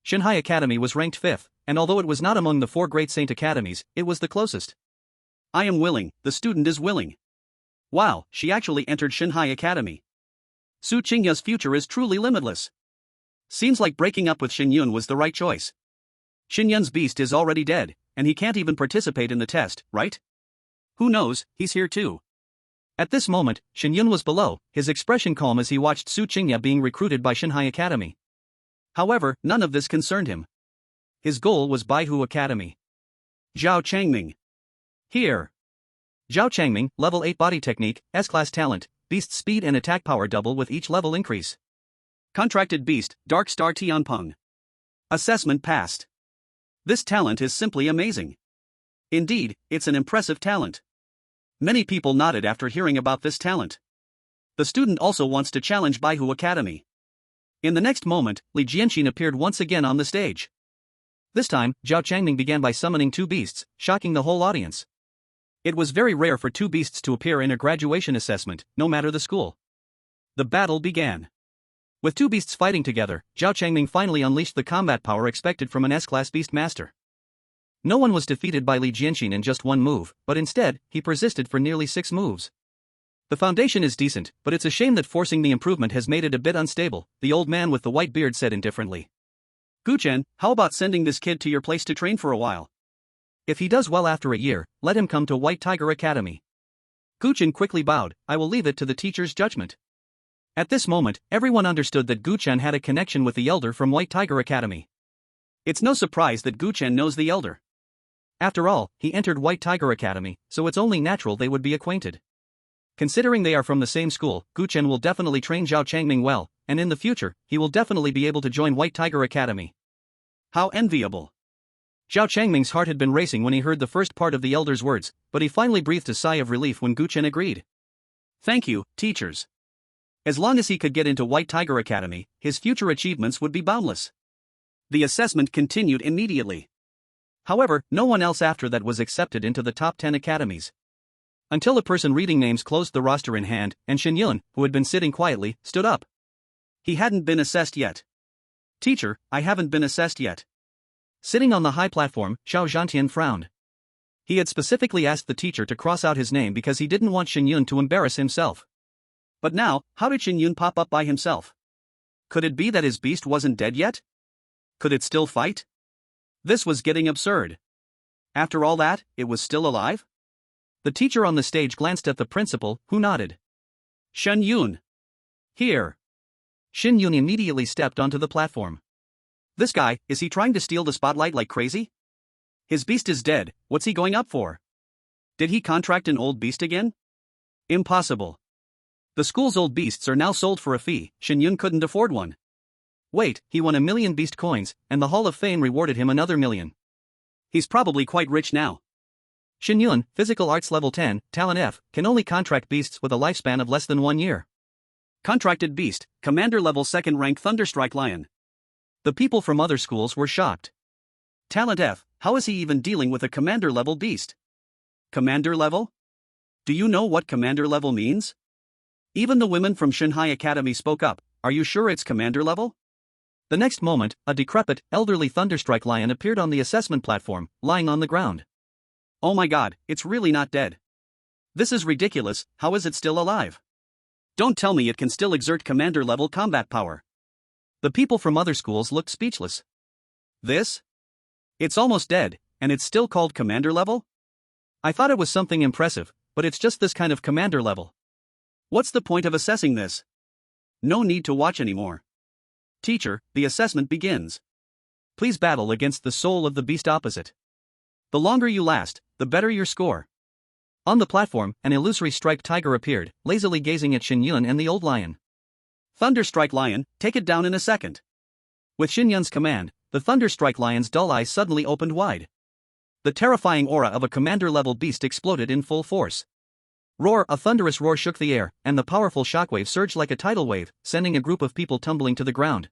Shanghai Academy was ranked 5th, and although it was not among the 4 great saint academies, it was the closest. I am willing, the student is willing. Wow, she actually entered Shanghai Academy. Su Qingya's future is truly limitless. Seems like breaking up with Shen Yun was the right choice. Shen Yun's beast is already dead, and he can't even participate in the test, right? Who knows, he's here too. At this moment, Shen Yun was below, his expression calm as he watched Su Qingya being recruited by Shanghai Academy. However, none of this concerned him. His goal was Baihu Academy. Zhao Changming. Here. Zhao Changming, level 8 body technique, S-class talent, beast speed and attack power double with each level increase. Contracted beast, Dark Star Tianpeng. Assessment passed. This talent is simply amazing. Indeed, it's an impressive talent. Many people nodded after hearing about this talent. The student also wants to challenge Baihu Academy. In the next moment, Li Jianxin appeared once again on the stage. This time, Zhao Changming began by summoning 2 beasts, shocking the whole audience. It was very rare for 2 beasts to appear in a graduation assessment, no matter the school. The battle began. With 2 beasts fighting together, Zhao Changming finally unleashed the combat power expected from an S-class beast master. No one was defeated by Li Jianxin in just 1 move, but instead, he persisted for nearly 6 moves. The foundation is decent, but it's a shame that forcing the improvement has made it a bit unstable, the old man with the white beard said indifferently. Guchen, how about sending this kid to your place to train for a while? If he does well after a year, let him come to White Tiger Academy. Guchen quickly bowed, I will leave it to the teacher's judgment. At this moment, everyone understood that Guchen had a connection with the elder from White Tiger Academy. It's no surprise that Guchen knows the elder. After all, he entered White Tiger Academy, so it's only natural they would be acquainted. Considering they are from the same school, Guchen will definitely train Zhao Changming well, and in the future, he will definitely be able to join White Tiger Academy. How enviable. Zhao Changming's heart had been racing when he heard the first part of the elder's words, but he finally breathed a sigh of relief when Guchen agreed. Thank you, teachers. As long as he could get into White Tiger Academy, his future achievements would be boundless. The assessment continued immediately. However, no one else after that was accepted into the top 10 academies. Until a person reading names closed the roster in hand, and Shen Yun, who had been sitting quietly, stood up. He hadn't been assessed yet. Teacher, I haven't been assessed yet. Sitting on the high platform, Xiao Zhantian frowned. He had specifically asked the teacher to cross out his name because he didn't want Shen Yun to embarrass himself. But now, how did Shen Yun pop up by himself? Could it be that his beast wasn't dead yet? Could it still fight? This was getting absurd. After all that, it was still alive? The teacher on the stage glanced at the principal, who nodded. Shen Yun. Here. Shen Yun immediately stepped onto the platform. This guy, is he trying to steal the spotlight like crazy? His beast is dead, what's he going up for? Did he contract an old beast again? Impossible. The school's old beasts are now sold for a fee, Shen Yun couldn't afford one. Wait, he won 1,000,000 beast coins, and the Hall of Fame rewarded him another 1,000,000. He's probably quite rich now. Shen Yun, Physical Arts Level 10, Talent F, can only contract beasts with a lifespan of less than 1 year. Contracted beast, Commander Level 2nd rank Thunderstrike Lion. The people from other schools were shocked. Talent F, how is he even dealing with a Commander Level beast? Commander Level? Do you know what Commander Level means? Even the women from Shanghai Academy spoke up, are you sure it's Commander Level? The next moment, a decrepit, elderly Thunderstrike Lion appeared on the assessment platform, lying on the ground. Oh my god, it's really not dead. This is ridiculous, how is it still alive? Don't tell me it can still exert Commander Level combat power. The people from other schools looked speechless. This? It's almost dead, and it's still called Commander Level? I thought it was something impressive, but it's just this kind of Commander Level. What's the point of assessing this? No need to watch anymore. Teacher, the assessment begins. Please battle against the soul of the beast opposite. The longer you last, the better your score. On the platform, an illusory striped tiger appeared, lazily gazing at Shen Yun and the old lion. Thunderstrike Lion, take it down in a second. With Shen Yun's command, the Thunderstrike Lion's dull eyes suddenly opened wide. The terrifying aura of a commander-level beast exploded in full force. Roar! A thunderous roar shook the air, and the powerful shockwave surged like a tidal wave, sending a group of people tumbling to the ground.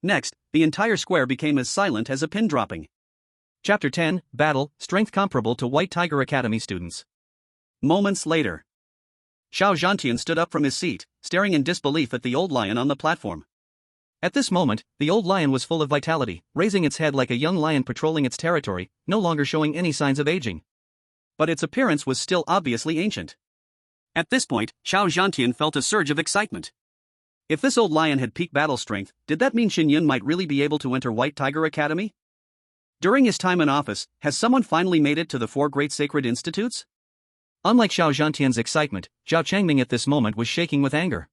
Next, the entire square became as silent as a pin dropping. Chapter 10, Battle, Strength Comparable to White Tiger Academy Students. Moments later. Xiao Zhantian stood up from his seat, staring in disbelief at the old lion on the platform. At this moment, the old lion was full of vitality, raising its head like a young lion patrolling its territory, no longer showing any signs of aging. But its appearance was still obviously ancient. At this point, Xiao Zhantian felt a surge of excitement. If this old lion had peak battle strength, did that mean Shen Yun might really be able to enter White Tiger Academy? During his time in office, has someone finally made it to the 4 great sacred institutes? Unlike Xiao Zhantian's excitement, Zhao Changming at this moment was shaking with anger.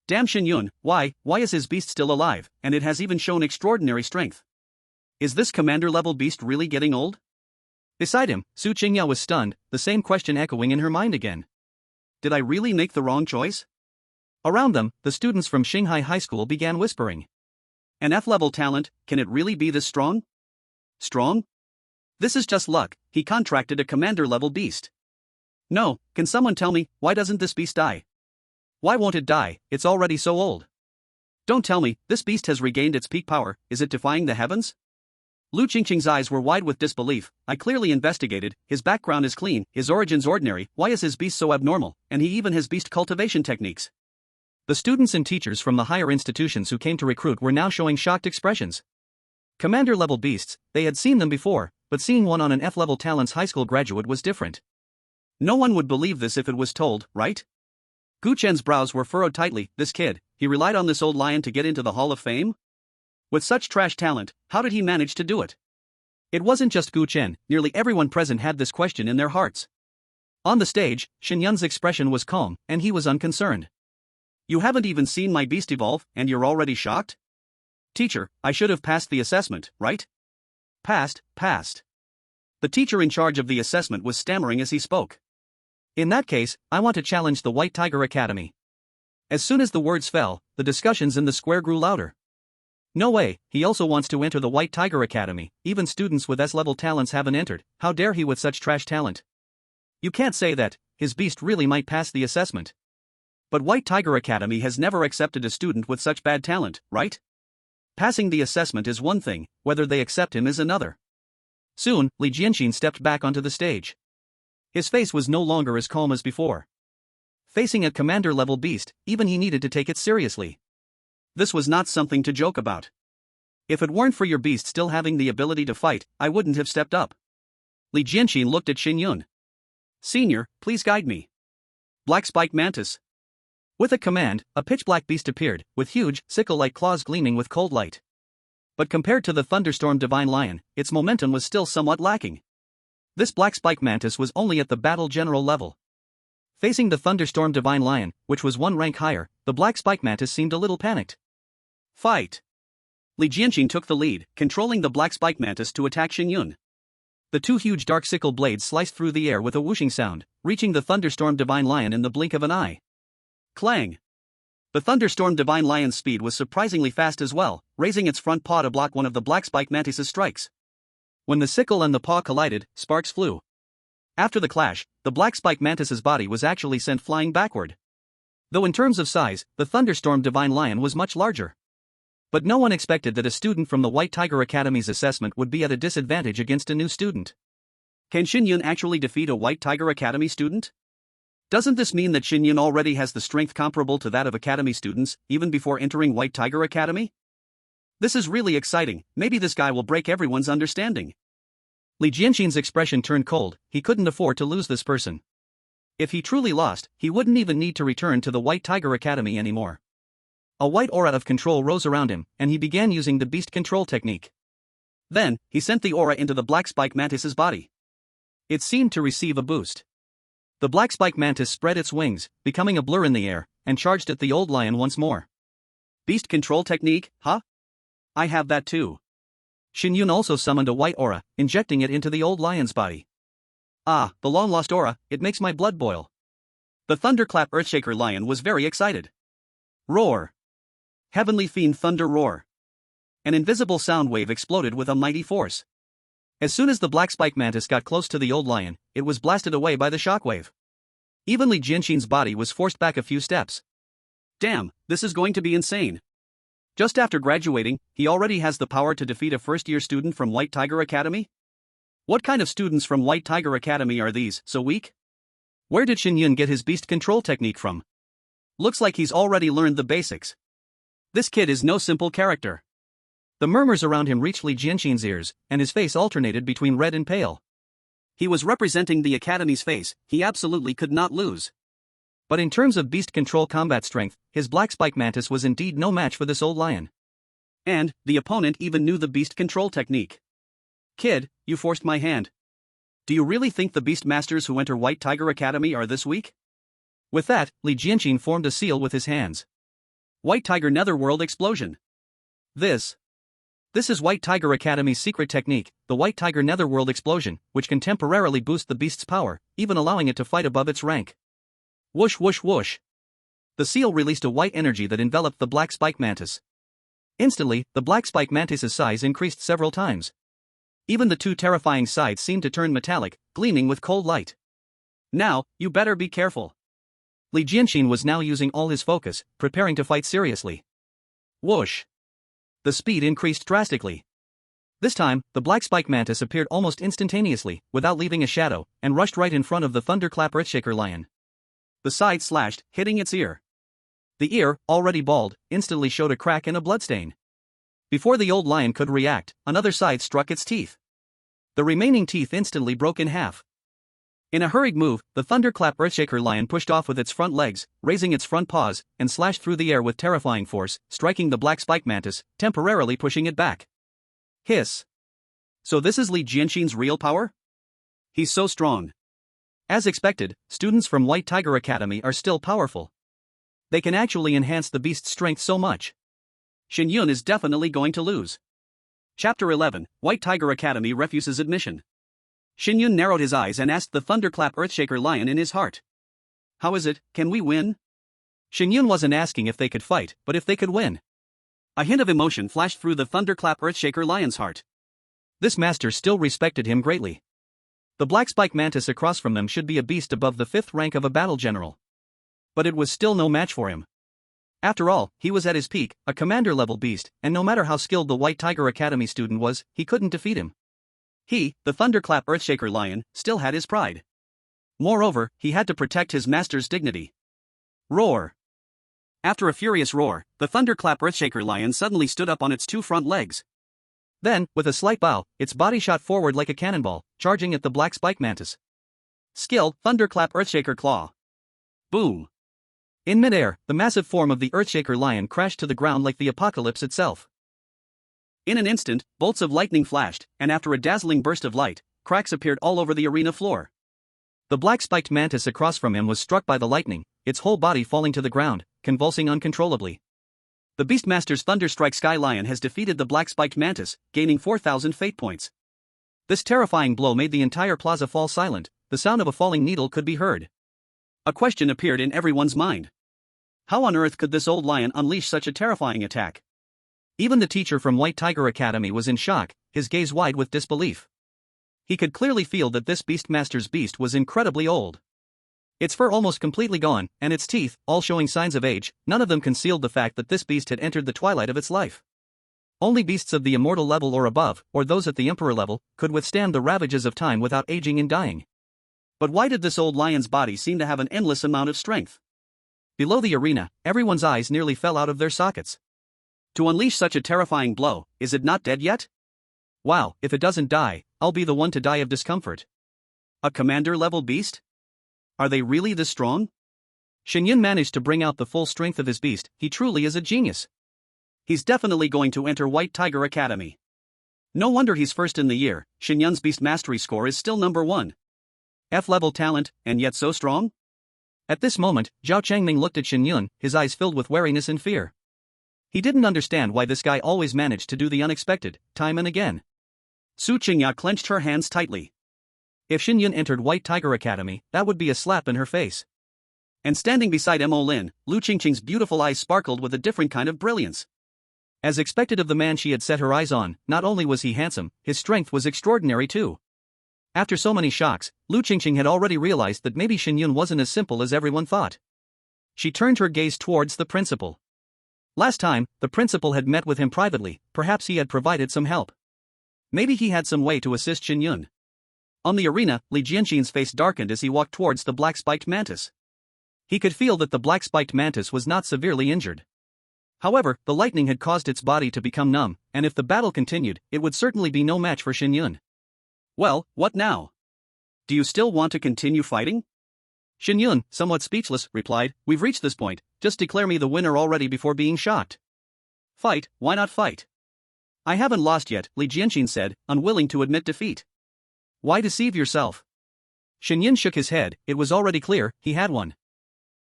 Damn Shen Yun, why is his beast still alive, and it has even shown extraordinary strength? Is this commander-level beast really getting old? Beside him, Su Qingyao was stunned, the same question echoing in her mind again. Did I really make the wrong choice? Around them, the students from Shanghai High School began whispering. An F-level talent, can it really be this strong? Strong? This is just luck, he contracted a commander-level beast. No, can someone tell me, why doesn't this beast die? Why won't it die, it's already so old. Don't tell me, this beast has regained its peak power, is it defying the heavens? Lu Qingqing's eyes were wide with disbelief. I clearly investigated, his background is clean, his origins ordinary, why is his beast so abnormal, and he even has beast cultivation techniques. The students and teachers from the higher institutions who came to recruit were now showing shocked expressions. Commander-level beasts, they had seen them before, but seeing one on an F-level talent's high school graduate was different. No one would believe this if it was told, right? Gu Chen's brows were furrowed tightly. This kid, he relied on this old lion to get into the Hall of Fame? With such trash talent, how did he manage to do it? It wasn't just Gu Chen, nearly everyone present had this question in their hearts. On the stage, Shen Yun's expression was calm, and he was unconcerned. You haven't even seen my beast evolve, and you're already shocked? Teacher, I should have passed the assessment, right? Passed. The teacher in charge of the assessment was stammering as he spoke. In that case, I want to challenge the White Tiger Academy. As soon as the words fell, the discussions in the square grew louder. No way, he also wants to enter the White Tiger Academy, even students with S-level talents haven't entered, how dare he with such trash talent? You can't say that, his beast really might pass the assessment. But White Tiger Academy has never accepted a student with such bad talent, right? Passing the assessment is one thing, whether they accept him is another. Soon, Li Jianxin stepped back onto the stage. His face was no longer as calm as before. Facing a commander-level beast, even he needed to take it seriously. This was not something to joke about. If it weren't for your beast still having the ability to fight, I wouldn't have stepped up. Li Jianxin looked at Shen Yun. Senior, please guide me. Black Spike Mantis. With a command, a pitch-black beast appeared, with huge, sickle-like claws gleaming with cold light. But compared to the thunderstorm divine lion, its momentum was still somewhat lacking. This Black Spike Mantis was only at the battle general level. Facing the thunderstorm divine lion, which was one rank higher, the Black Spike Mantis seemed a little panicked. Fight! Li Jianxin took the lead, controlling the Black Spike Mantis to attack Shen Yun. The two huge dark sickle blades sliced through the air with a whooshing sound, reaching the thunderstorm divine lion in the blink of an eye. Clang! The thunderstorm divine lion's speed was surprisingly fast as well, raising its front paw to block one of the Black Spike Mantis's strikes. When the sickle and the paw collided, sparks flew. After the clash, the Black Spike Mantis's body was actually sent flying backward. Though in terms of size, the thunderstorm divine lion was much larger. But no one expected that a student from the White Tiger Academy's assessment would be at a disadvantage against a new student. Can Shen Yun actually defeat a White Tiger Academy student? Doesn't this mean that Shen Yun already has the strength comparable to that of Academy students, even before entering White Tiger Academy? This is really exciting, maybe this guy will break everyone's understanding. Li Jianxin's expression turned cold, he couldn't afford to lose this person. If he truly lost, he wouldn't even need to return to the White Tiger Academy anymore. A white aura of control rose around him, and he began using the beast control technique. Then, he sent the aura into the Black Spike Mantis's body. It seemed to receive a boost. The Black Spike Mantis spread its wings, becoming a blur in the air, and charged at the old lion once more. Beast control technique, huh? I have that too. Shen Yun also summoned a white aura, injecting it into the old lion's body. Ah, the long-lost aura, it makes my blood boil. The Thunderclap Earthshaker lion was very excited. Roar! Heavenly Fiend Thunder Roar! An invisible sound wave exploded with a mighty force. As soon as the Black Spike Mantis got close to the old lion, it was blasted away by the shockwave. Even Li Jianxin's body was forced back a few steps. Damn, this is going to be insane. Just after graduating, he already has the power to defeat a first-year student from White Tiger Academy? What kind of students from White Tiger Academy are these, so weak? Where did Shen Yun get his beast control technique from? Looks like he's already learned the basics. This kid is no simple character. The murmurs around him reached Li Jianxin's ears, and his face alternated between red and pale. He was representing the Academy's face, he absolutely could not lose. But in terms of beast control combat strength, his Black Spike Mantis was indeed no match for this old lion. And, the opponent even knew the beast control technique. Kid, you forced my hand. Do you really think the beast masters who enter White Tiger Academy are this weak? With that, Li Jianxin formed a seal with his hands. White Tiger Netherworld Explosion. This is White Tiger Academy's secret technique, the White Tiger Netherworld Explosion, which can temporarily boost the beast's power, even allowing it to fight above its rank. Whoosh whoosh whoosh. The seal released a white energy that enveloped the Black Spike Mantis. Instantly, the Black Spike Mantis's size increased several times. Even the two terrifying sides seemed to turn metallic, gleaming with cold light. Now, you better be careful. Li Jianxin was now using all his focus, preparing to fight seriously. Whoosh. The speed increased drastically. This time, the Black Spike Mantis appeared almost instantaneously, without leaving a shadow, and rushed right in front of the Thunderclap Earthshaker lion. The side slashed, hitting its ear. The ear, already bald, instantly showed a crack and a bloodstain. Before the old lion could react, another side struck its teeth. The remaining teeth instantly broke in half. In a hurried move, the Thunderclap Earthshaker lion pushed off with its front legs, raising its front paws, and slashed through the air with terrifying force, striking the Black Spike Mantis, temporarily pushing it back. Hiss. So this is Li Jianxin's real power? He's so strong. As expected, students from White Tiger Academy are still powerful. They can actually enhance the beast's strength so much. Shen Yun is definitely going to lose. Chapter 11, White Tiger Academy refuses admission. Shen Yun narrowed his eyes and asked the Thunderclap Earthshaker lion in his heart. How is it, can we win? Shen Yun wasn't asking if they could fight, but if they could win. A hint of emotion flashed through the Thunderclap Earthshaker lion's heart. This master still respected him greatly. The Black Spike Mantis across from them should be a beast above the 5th rank of a battle general. But it was still no match for him. After all, he was at his peak, a commander-level beast, and no matter how skilled the White Tiger Academy student was, he couldn't defeat him. He, the Thunderclap Earthshaker Lion, still had his pride. Moreover, he had to protect his master's dignity. Roar! After a furious roar, the Thunderclap Earthshaker Lion suddenly stood up on its two front legs. Then, with a slight bow, its body shot forward like a cannonball, charging at the black spike mantis. Skill, Thunderclap Earthshaker Claw. Boom! In midair, the massive form of the Earthshaker Lion crashed to the ground like the apocalypse itself. In an instant, bolts of lightning flashed, and after a dazzling burst of light, cracks appeared all over the arena floor. The black-spiked mantis across from him was struck by the lightning, its whole body falling to the ground, convulsing uncontrollably. The Beastmaster's Thunderstrike Sky Lion has defeated the black-spiked mantis, gaining 4,000 fate points. This terrifying blow made the entire plaza fall silent. The sound of a falling needle could be heard. A question appeared in everyone's mind. How on earth could this old lion unleash such a terrifying attack? Even the teacher from White Tiger Academy was in shock, his gaze wide with disbelief. He could clearly feel that this Beastmaster's beast was incredibly old. Its fur almost completely gone, and its teeth, all showing signs of age, none of them concealed the fact that this beast had entered the twilight of its life. Only beasts of the immortal level or above, or those at the emperor level, could withstand the ravages of time without aging and dying. But why did this old lion's body seem to have an endless amount of strength? Below the arena, everyone's eyes nearly fell out of their sockets. To unleash such a terrifying blow, is it not dead yet? Wow, if it doesn't die, I'll be the one to die of discomfort. A commander-level beast? Are they really this strong? Shen Yun managed to bring out the full strength of his beast. He truly is a genius. He's definitely going to enter White Tiger Academy. No wonder he's first in the year. Shen Yun's beast mastery score is still number 1. F-level talent, and yet so strong? At this moment, Zhao Changming looked at Shen Yun, his eyes filled with wariness and fear. He didn't understand why this guy always managed to do the unexpected, time and again. Su Qingya clenched her hands tightly. If Shen Yun entered White Tiger Academy, that would be a slap in her face. And standing beside Mo Lin, Lu Qingqing's beautiful eyes sparkled with a different kind of brilliance. As expected of the man she had set her eyes on, not only was he handsome, his strength was extraordinary too. After so many shocks, Lu Qingqing had already realized that maybe Shen Yun wasn't as simple as everyone thought. She turned her gaze towards the principal. Last time, the principal had met with him privately, perhaps he had provided some help. Maybe he had some way to assist Shen Yun. On the arena, Li Jianxin's face darkened as he walked towards the black-spiked mantis. He could feel that the black-spiked mantis was not severely injured. However, the lightning had caused its body to become numb, and if the battle continued, it would certainly be no match for Shen Yun. Well, what now? Do you still want to continue fighting? Shen Yun, somewhat speechless, replied, We've reached this point, just declare me the winner already before being shocked. Fight, why not fight? I haven't lost yet, Li Jianxin said, unwilling to admit defeat. Why deceive yourself? Shen Yun shook his head, it was already clear, he had won.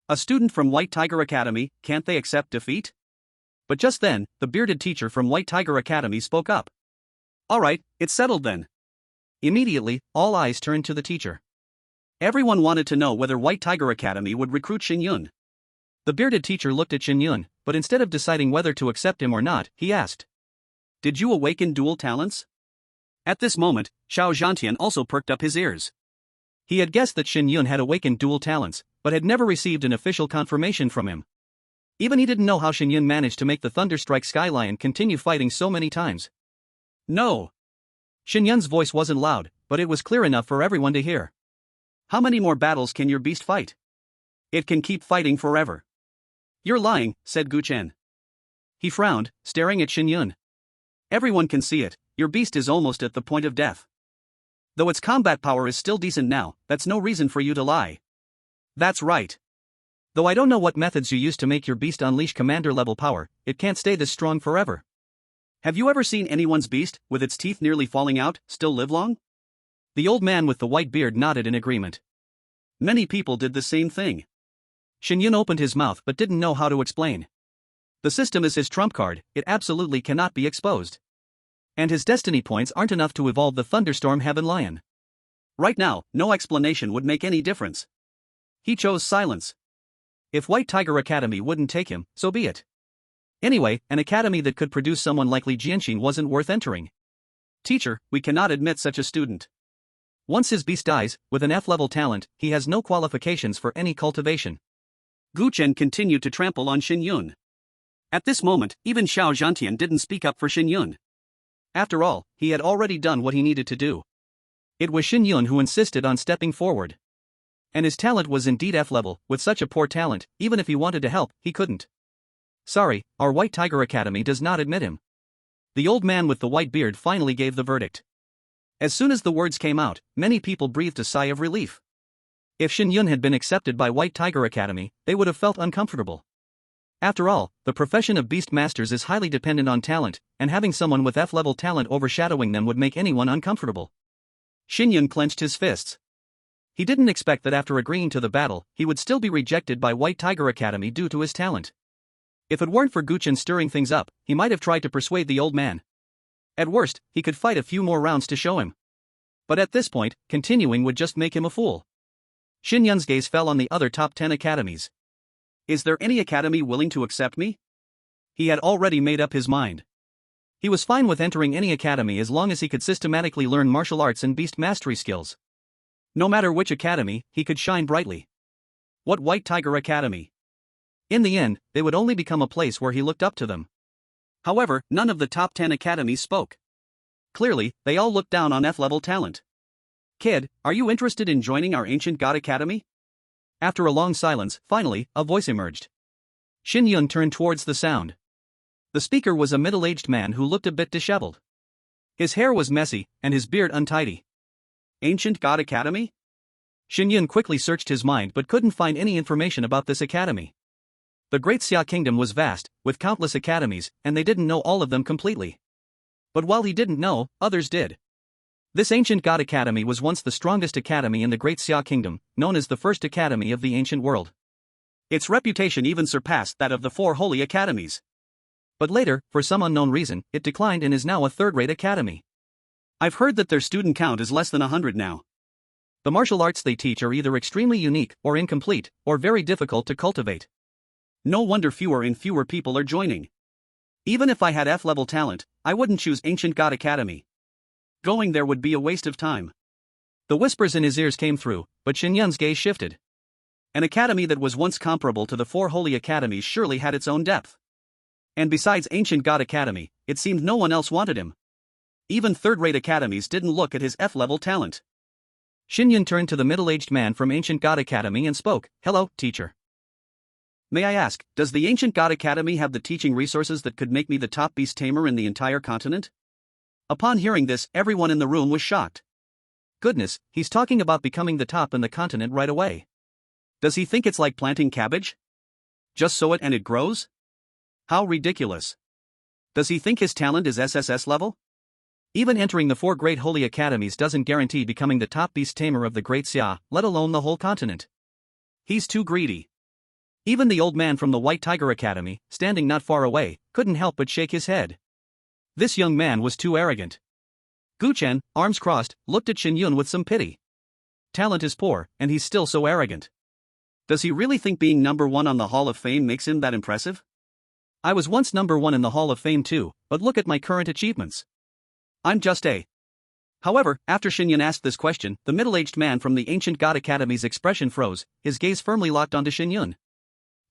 A student from White Tiger Academy, can't they accept defeat? But just then, the bearded teacher from White Tiger Academy spoke up. Alright, it's settled then. Immediately, all eyes turned to the teacher. Everyone wanted to know whether White Tiger Academy would recruit Shen Yun. The bearded teacher looked at Shen Yun, but instead of deciding whether to accept him or not, he asked. Did you awaken dual talents? At this moment, Xiao Zhantian also perked up his ears. He had guessed that Shen Yun had awakened dual talents, but had never received an official confirmation from him. Even he didn't know how Shen Yun managed to make the Thunderstrike Sky Lion continue fighting so many times. No. Shen Yun's voice wasn't loud, but it was clear enough for everyone to hear. How many more battles can your beast fight? It can keep fighting forever. You're lying, said Gu Chen. He frowned, staring at Shen Yun. Everyone can see it, your beast is almost at the point of death. Though its combat power is still decent now, that's no reason for you to lie. That's right. Though I don't know what methods you used to make your beast unleash commander-level power, it can't stay this strong forever. Have you ever seen anyone's beast, with its teeth nearly falling out, still live long? The old man with the white beard nodded in agreement. Many people did the same thing. Shen Yun opened his mouth but didn't know how to explain. The system is his trump card, it absolutely cannot be exposed. And his destiny points aren't enough to evolve the Thunderstorm Heaven Lion. Right now, no explanation would make any difference. He chose silence. If White Tiger Academy wouldn't take him, so be it. Anyway, an academy that could produce someone like Li Jianxin wasn't worth entering. Teacher, we cannot admit such a student. Once his beast dies, with an F-level talent, he has no qualifications for any cultivation. Gu Chen continued to trample on Shen Yun. At this moment, even Xiao Zhantian didn't speak up for Shen Yun. After all, he had already done what he needed to do. It was Shen Yun who insisted on stepping forward. And his talent was indeed F level. With such a poor talent, even if he wanted to help, he couldn't. Sorry, our White Tiger Academy does not admit him. The old man with the white beard finally gave the verdict. As soon as the words came out, many people breathed a sigh of relief. If Shen Yun had been accepted by White Tiger Academy, they would have felt uncomfortable. After all, the profession of Beast Masters is highly dependent on talent, and having someone with F-level talent overshadowing them would make anyone uncomfortable. Shen Yun clenched his fists. He didn't expect that after agreeing to the battle, he would still be rejected by White Tiger Academy due to his talent. If it weren't for Gu Chen stirring things up, he might have tried to persuade the old man. At worst, he could fight a few more rounds to show him. But at this point, continuing would just make him a fool. Shen Yun's gaze fell on the other top 10 academies. Is there any academy willing to accept me? He had already made up his mind. He was fine with entering any academy as long as he could systematically learn martial arts and beast mastery skills. No matter which academy, he could shine brightly. What White Tiger Academy? In the end, they would only become a place where he looked up to them. However, none of the top 10 academies spoke. Clearly, they all looked down on F-level talent. Kid, are you interested in joining our Ancient God Academy? After a long silence, finally, a voice emerged. Shen Yun turned towards the sound. The speaker was a middle-aged man who looked a bit disheveled. His hair was messy, and his beard untidy. Ancient God Academy? Shen Yun quickly searched his mind but couldn't find any information about this academy. The Great Xia Kingdom was vast, with countless academies, and they didn't know all of them completely. But while he didn't know, others did. This Ancient God Academy was once the strongest academy in the Great Xia Kingdom, known as the First Academy of the Ancient World. Its reputation even surpassed that of the 4 Holy Academies. But later, for some unknown reason, it declined and is now a third-rate academy. I've heard that their student count is less than 100 now. The martial arts they teach are either extremely unique, or incomplete, or very difficult to cultivate. No wonder fewer and fewer people are joining. Even if I had F-level talent, I wouldn't choose Ancient God Academy. Going there would be a waste of time. The whispers in his ears came through, but Shen Yun's gaze shifted. An academy that was once comparable to the 4 Holy Academies surely had its own depth. And besides Ancient God Academy, it seemed no one else wanted him. Even third-rate academies didn't look at his F-level talent. Shen Yun turned to the middle-aged man from Ancient God Academy and spoke, "Hello, teacher. May I ask, does the Ancient God Academy have the teaching resources that could make me the top beast tamer in the entire continent?" Upon hearing this, everyone in the room was shocked. Goodness, he's talking about becoming the top in the continent right away. Does he think it's like planting cabbage? Just sow it and it grows? How ridiculous. Does he think his talent is SSS level? Even entering the 4 great holy academies doesn't guarantee becoming the top beast tamer of the Great Xia, let alone the whole continent. He's too greedy. Even the old man from the White Tiger Academy, standing not far away, couldn't help but shake his head. This young man was too arrogant. Gu Chen, arms crossed, looked at Shen Yun with some pity. Talent is poor, and he's still so arrogant. Does he really think being number 1 on the Hall of Fame makes him that impressive? I was once number 1 in the Hall of Fame too, but look at my current achievements. I'm just a. However, after Shen Yun asked this question, the middle-aged man from the Ancient God Academy's expression froze, his gaze firmly locked onto Shen Yun.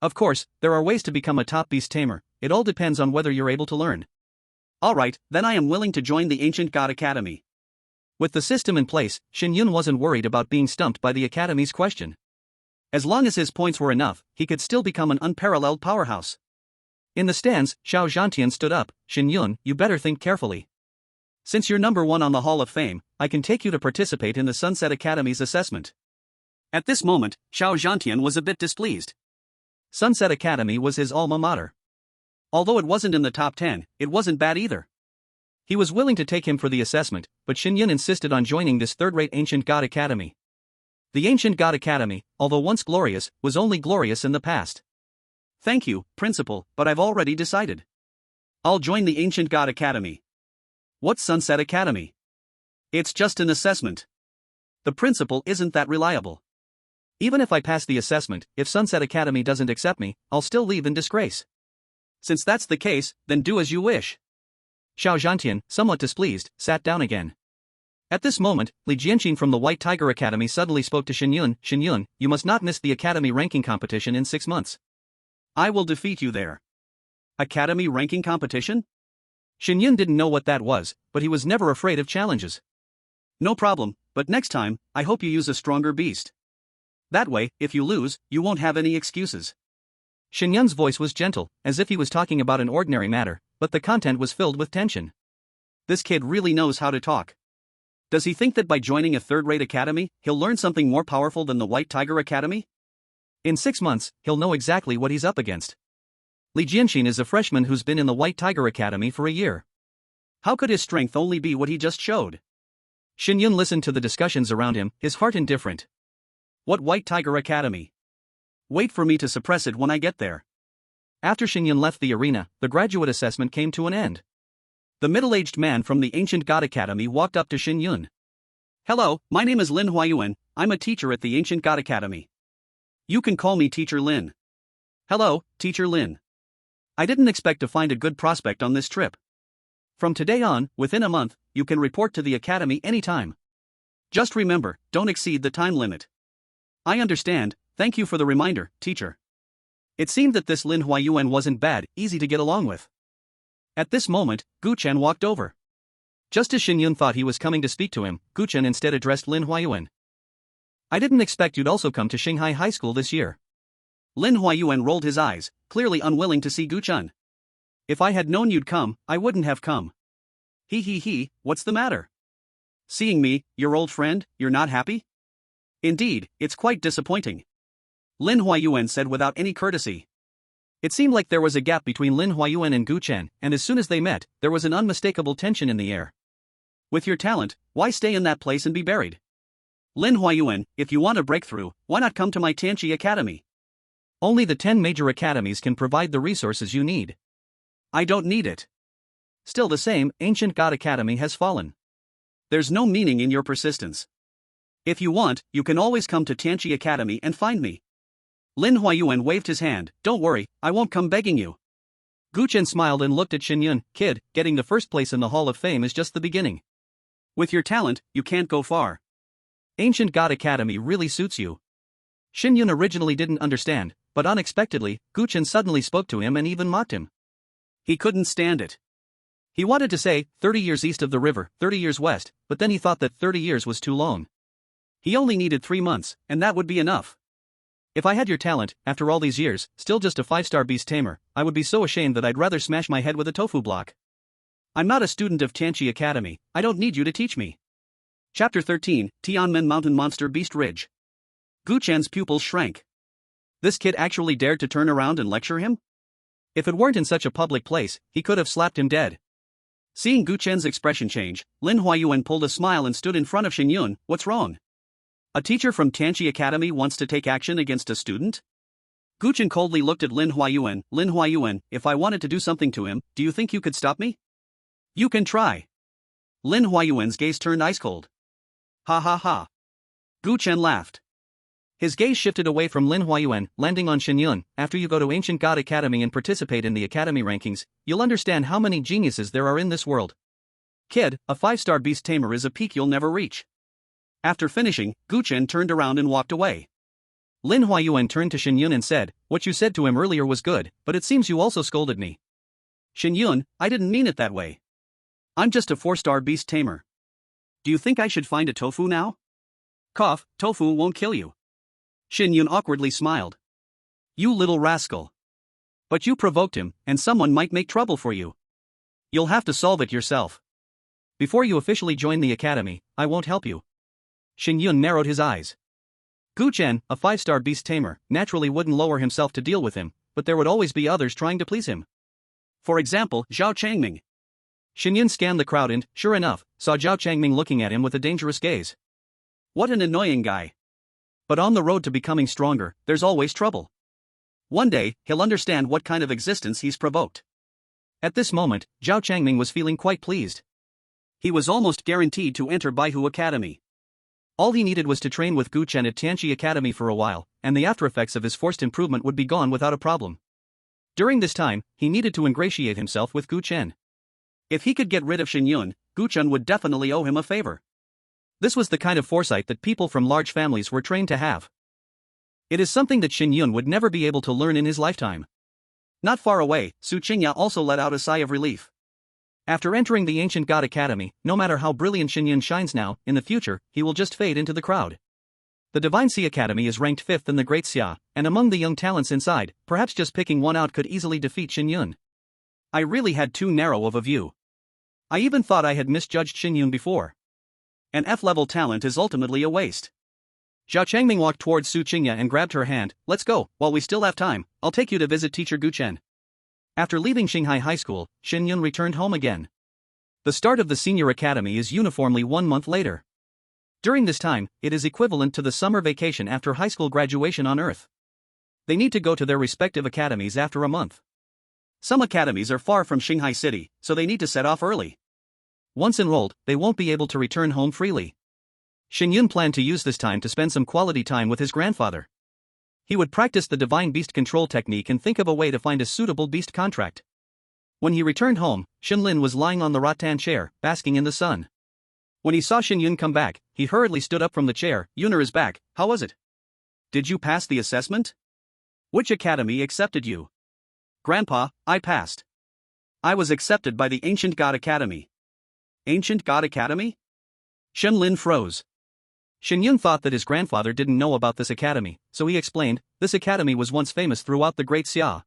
Of course, there are ways to become a top beast tamer, it all depends on whether you're able to learn. Alright, then I am willing to join the Ancient God Academy. With the system in place, Shen Yun wasn't worried about being stumped by the Academy's question. As long as his points were enough, he could still become an unparalleled powerhouse. In the stands, Xiao Zhantian stood up, "Shen Yun, you better think carefully. Since you're number 1 on the Hall of Fame, I can take you to participate in the Sunset Academy's assessment." At this moment, Xiao Zhantian was a bit displeased. Sunset Academy was his alma mater. Although it wasn't in the top 10, it wasn't bad either. He was willing to take him for the assessment, but Shen Yun insisted on joining this third-rate Ancient God Academy. The Ancient God Academy, although once glorious, was only glorious in the past. Thank you, Principal, but I've already decided. I'll join the Ancient God Academy. What's Sunset Academy? It's just an assessment. The principal isn't that reliable. Even if I pass the assessment, if Sunset Academy doesn't accept me, I'll still leave in disgrace. Since that's the case, then do as you wish. Xiao Zhantian, somewhat displeased, sat down again. At this moment, Li Jianqin from the White Tiger Academy suddenly spoke to Shen Yun. Shen Yun, you must not miss the academy ranking competition in 6 months. I will defeat you there. Academy ranking competition? Shen Yun didn't know what that was, but he was never afraid of challenges. No problem, but next time, I hope you use a stronger beast. That way, if you lose, you won't have any excuses. Shen Yun's voice was gentle, as if he was talking about an ordinary matter, but the content was filled with tension. This kid really knows how to talk. Does he think that by joining a third-rate academy, he'll learn something more powerful than the White Tiger Academy? In 6 months, he'll know exactly what he's up against. Li Jianqin is a freshman who's been in the White Tiger Academy for a year. How could his strength only be what he just showed? Shen Yun listened to the discussions around him, his heart indifferent. What White Tiger Academy? Wait for me to suppress it when I get there. After Shen Yun left the arena, the graduate assessment came to an end. The middle-aged man from the Ancient God Academy walked up to Shen Yun. Hello, my name is Lin Huayuan, I'm a teacher at the Ancient God Academy. You can call me Teacher Lin. Hello, Teacher Lin. I didn't expect to find a good prospect on this trip. From today on, within a month, you can report to the academy anytime. Just remember, don't exceed the time limit. I understand, thank you for the reminder, teacher. It seemed that this Lin Huayuan wasn't bad, easy to get along with. At this moment, Gu Chen walked over. Just as Shen Yun thought he was coming to speak to him, Gu Chen instead addressed Lin Huayuan. I didn't expect you'd also come to Shanghai High School this year. Lin Huayuan rolled his eyes, clearly unwilling to see Gu Chen. If I had known you'd come, I wouldn't have come. He, what's the matter? Seeing me, your old friend, you're not happy? Indeed, it's quite disappointing. Lin Huayuan said without any courtesy. It seemed like there was a gap between Lin Huayuan and Gu Chen, and as soon as they met, there was an unmistakable tension in the air. With your talent, why stay in that place and be buried? Lin Huayuan, if you want a breakthrough, why not come to my Tianqi Academy? Only the 10 major academies can provide the resources you need. I don't need it. Still the same, Ancient God Academy has fallen. There's no meaning in your persistence. If you want, you can always come to Tianqi Academy and find me. Lin Huayuan waved his hand, don't worry, I won't come begging you. Gu Chen smiled and looked at Shen Yun, kid, getting the first place in the Hall of Fame is just the beginning. With your talent, you can't go far. Ancient God Academy really suits you. Shen Yun originally didn't understand, but unexpectedly, Gu Chen suddenly spoke to him and even mocked him. He couldn't stand it. He wanted to say, 30 years east of the river, 30 years west, but then he thought that 30 years was too long. He only needed 3 months, and that would be enough. If I had your talent, after all these years, still just a 5-star beast tamer, I would be so ashamed that I'd rather smash my head with a tofu block. I'm not a student of Tianqi Academy, I don't need you to teach me. Chapter 13, Tianmen Mountain Monster Beast Ridge. Gu Chen's pupils shrank. This kid actually dared to turn around and lecture him? If it weren't in such a public place, he could have slapped him dead. Seeing Gu Chen's expression change, Lin Huayuan pulled a smile and stood in front of Shen Yun. What's wrong? A teacher from Tianqi Academy wants to take action against a student? Gu Chen coldly looked at Lin Huayuan. Lin Huayuan, if I wanted to do something to him, do you think you could stop me? You can try. Lin Huayuan's gaze turned ice cold. Ha ha ha. Gu Chen laughed. His gaze shifted away from Lin Huayuan, landing on Shen Yun. After you go to Ancient God Academy and participate in the academy rankings, you'll understand how many geniuses there are in this world. Kid, a 5-star beast tamer is a peak you'll never reach. After finishing, Gu Chen turned around and walked away. Lin Huayuan turned to Shen Yun and said, what you said to him earlier was good, but it seems you also scolded me. Shen Yun, I didn't mean it that way. I'm just a 4-star beast tamer. Do you think I should find a tofu now? Cough, tofu won't kill you. Shen Yun awkwardly smiled. You little rascal. But you provoked him, and someone might make trouble for you. You'll have to solve it yourself. Before you officially join the academy, I won't help you. Shen Yun narrowed his eyes. Gu Chen, a 5-star beast tamer, naturally wouldn't lower himself to deal with him, but there would always be others trying to please him. For example, Zhao Changming. Shen Yun scanned the crowd and, sure enough, saw Zhao Changming looking at him with a dangerous gaze. What an annoying guy. But on the road to becoming stronger, there's always trouble. One day, he'll understand what kind of existence he's provoked. At this moment, Zhao Changming was feeling quite pleased. He was almost guaranteed to enter Baihu Academy. All he needed was to train with Gu Chen at Tianqi Academy for a while, and the aftereffects of his forced improvement would be gone without a problem. During this time, he needed to ingratiate himself with Gu Chen. If he could get rid of Shen Yun, Gu Chen would definitely owe him a favor. This was the kind of foresight that people from large families were trained to have. It is something that Shen Yun would never be able to learn in his lifetime. Not far away, Su Qingya also let out a sigh of relief. After entering the Ancient God Academy, no matter how brilliant Shen Yun shines now, in the future, he will just fade into the crowd. The Divine Sea Academy is ranked 5th in the Great Xia, and among the young talents inside, perhaps just picking one out could easily defeat Shen Yun. I really had too narrow of a view. I even thought I had misjudged Shen Yun before. An F-level talent is ultimately a waste. Zhao Changming walked towards Su Qingya and grabbed her hand. Let's go, while we still have time, I'll take you to visit teacher Guchen. After leaving Xinghai High School, Shen Yun returned home again. The start of the senior academy is uniformly 1 month later. During this time, it is equivalent to the summer vacation after high school graduation on Earth. They need to go to their respective academies after a month. Some academies are far from Xinghai City, so they need to set off early. Once enrolled, they won't be able to return home freely. Shen Yun planned to use this time to spend some quality time with his grandfather. He would practice the divine beast control technique and think of a way to find a suitable beast contract. When he returned home, Shen Lin was lying on the rattan chair, basking in the sun. When he saw Shen Yun come back, he hurriedly stood up from the chair. Yuner is back, how was it? Did you pass the assessment? Which academy accepted you? Grandpa, I passed. I was accepted by the Ancient God Academy. Ancient God Academy? Shen Lin froze. Shen Yun thought that his grandfather didn't know about this academy, so he explained, this academy was once famous throughout the Great Xia.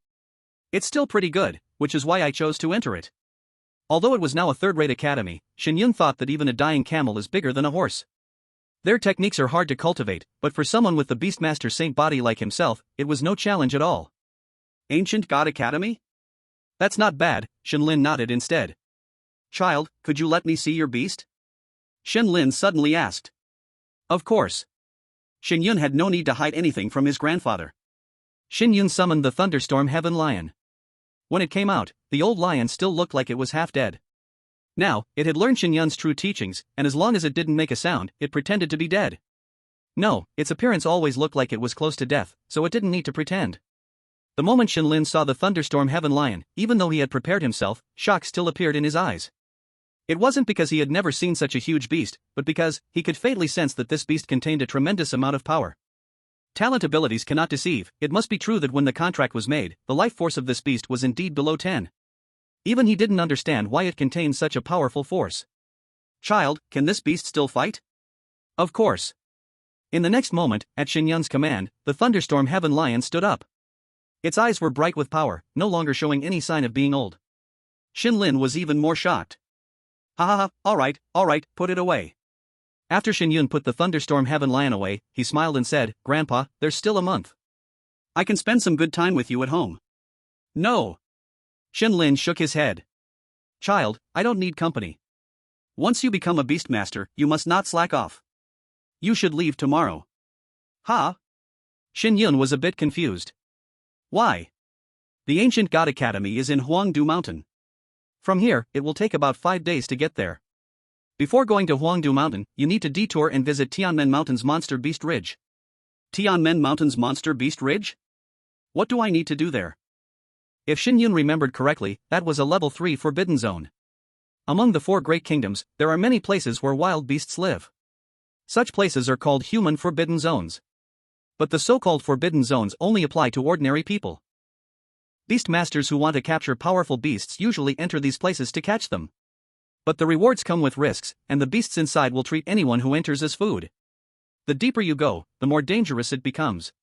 It's still pretty good, which is why I chose to enter it. Although it was now a third-rate academy, Shen Yun thought that even a dying camel is bigger than a horse. Their techniques are hard to cultivate, but for someone with the Beastmaster Saint body like himself, it was no challenge at all. Ancient God Academy? That's not bad, Shen Lin nodded instead. Child, could you let me see your beast? Shen Lin suddenly asked. Of course. Shen Yun had no need to hide anything from his grandfather. Shen Yun summoned the thunderstorm heaven lion. When it came out, the old lion still looked like it was half dead. Now, it had learned Shen Yun's true teachings, and as long as it didn't make a sound, it pretended to be dead. No, its appearance always looked like it was close to death, so it didn't need to pretend. The moment Shen Lin saw the thunderstorm heaven lion, even though he had prepared himself, shock still appeared in his eyes. It wasn't because he had never seen such a huge beast, but because he could fatally sense that this beast contained a tremendous amount of power. Talent abilities cannot deceive. It must be true that when the contract was made, the life force of this beast was indeed below 10. Even he didn't understand why it contained such a powerful force. Child, can this beast still fight? Of course. In the next moment, at Shen Yun's command, the thunderstorm heaven lion stood up. Its eyes were bright with power, no longer showing any sign of being old. Shen Lin was even more shocked. Ha ha ha, alright, put it away. After Shen Yun put the thunderstorm heaven lion away, he smiled and said, Grandpa, there's still a month. I can spend some good time with you at home. No. Shen Lin shook his head. Child, I don't need company. Once you become a beastmaster, you must not slack off. You should leave tomorrow. Ha? Shen Yun was a bit confused. Why? The Ancient God Academy is in Huangdu Mountain. From here, it will take about 5 days to get there. Before going to Huangdu Mountain, you need to detour and visit Tianmen Mountain's Monster Beast Ridge. Tianmen Mountain's Monster Beast Ridge? What do I need to do there? If Shen Yun remembered correctly, that was a level 3 forbidden zone. Among the 4 great kingdoms, there are many places where wild beasts live. Such places are called human forbidden zones. But the so-called forbidden zones only apply to ordinary people. Beastmasters who want to capture powerful beasts usually enter these places to catch them. But the rewards come with risks, and the beasts inside will treat anyone who enters as food. The deeper you go, the more dangerous it becomes.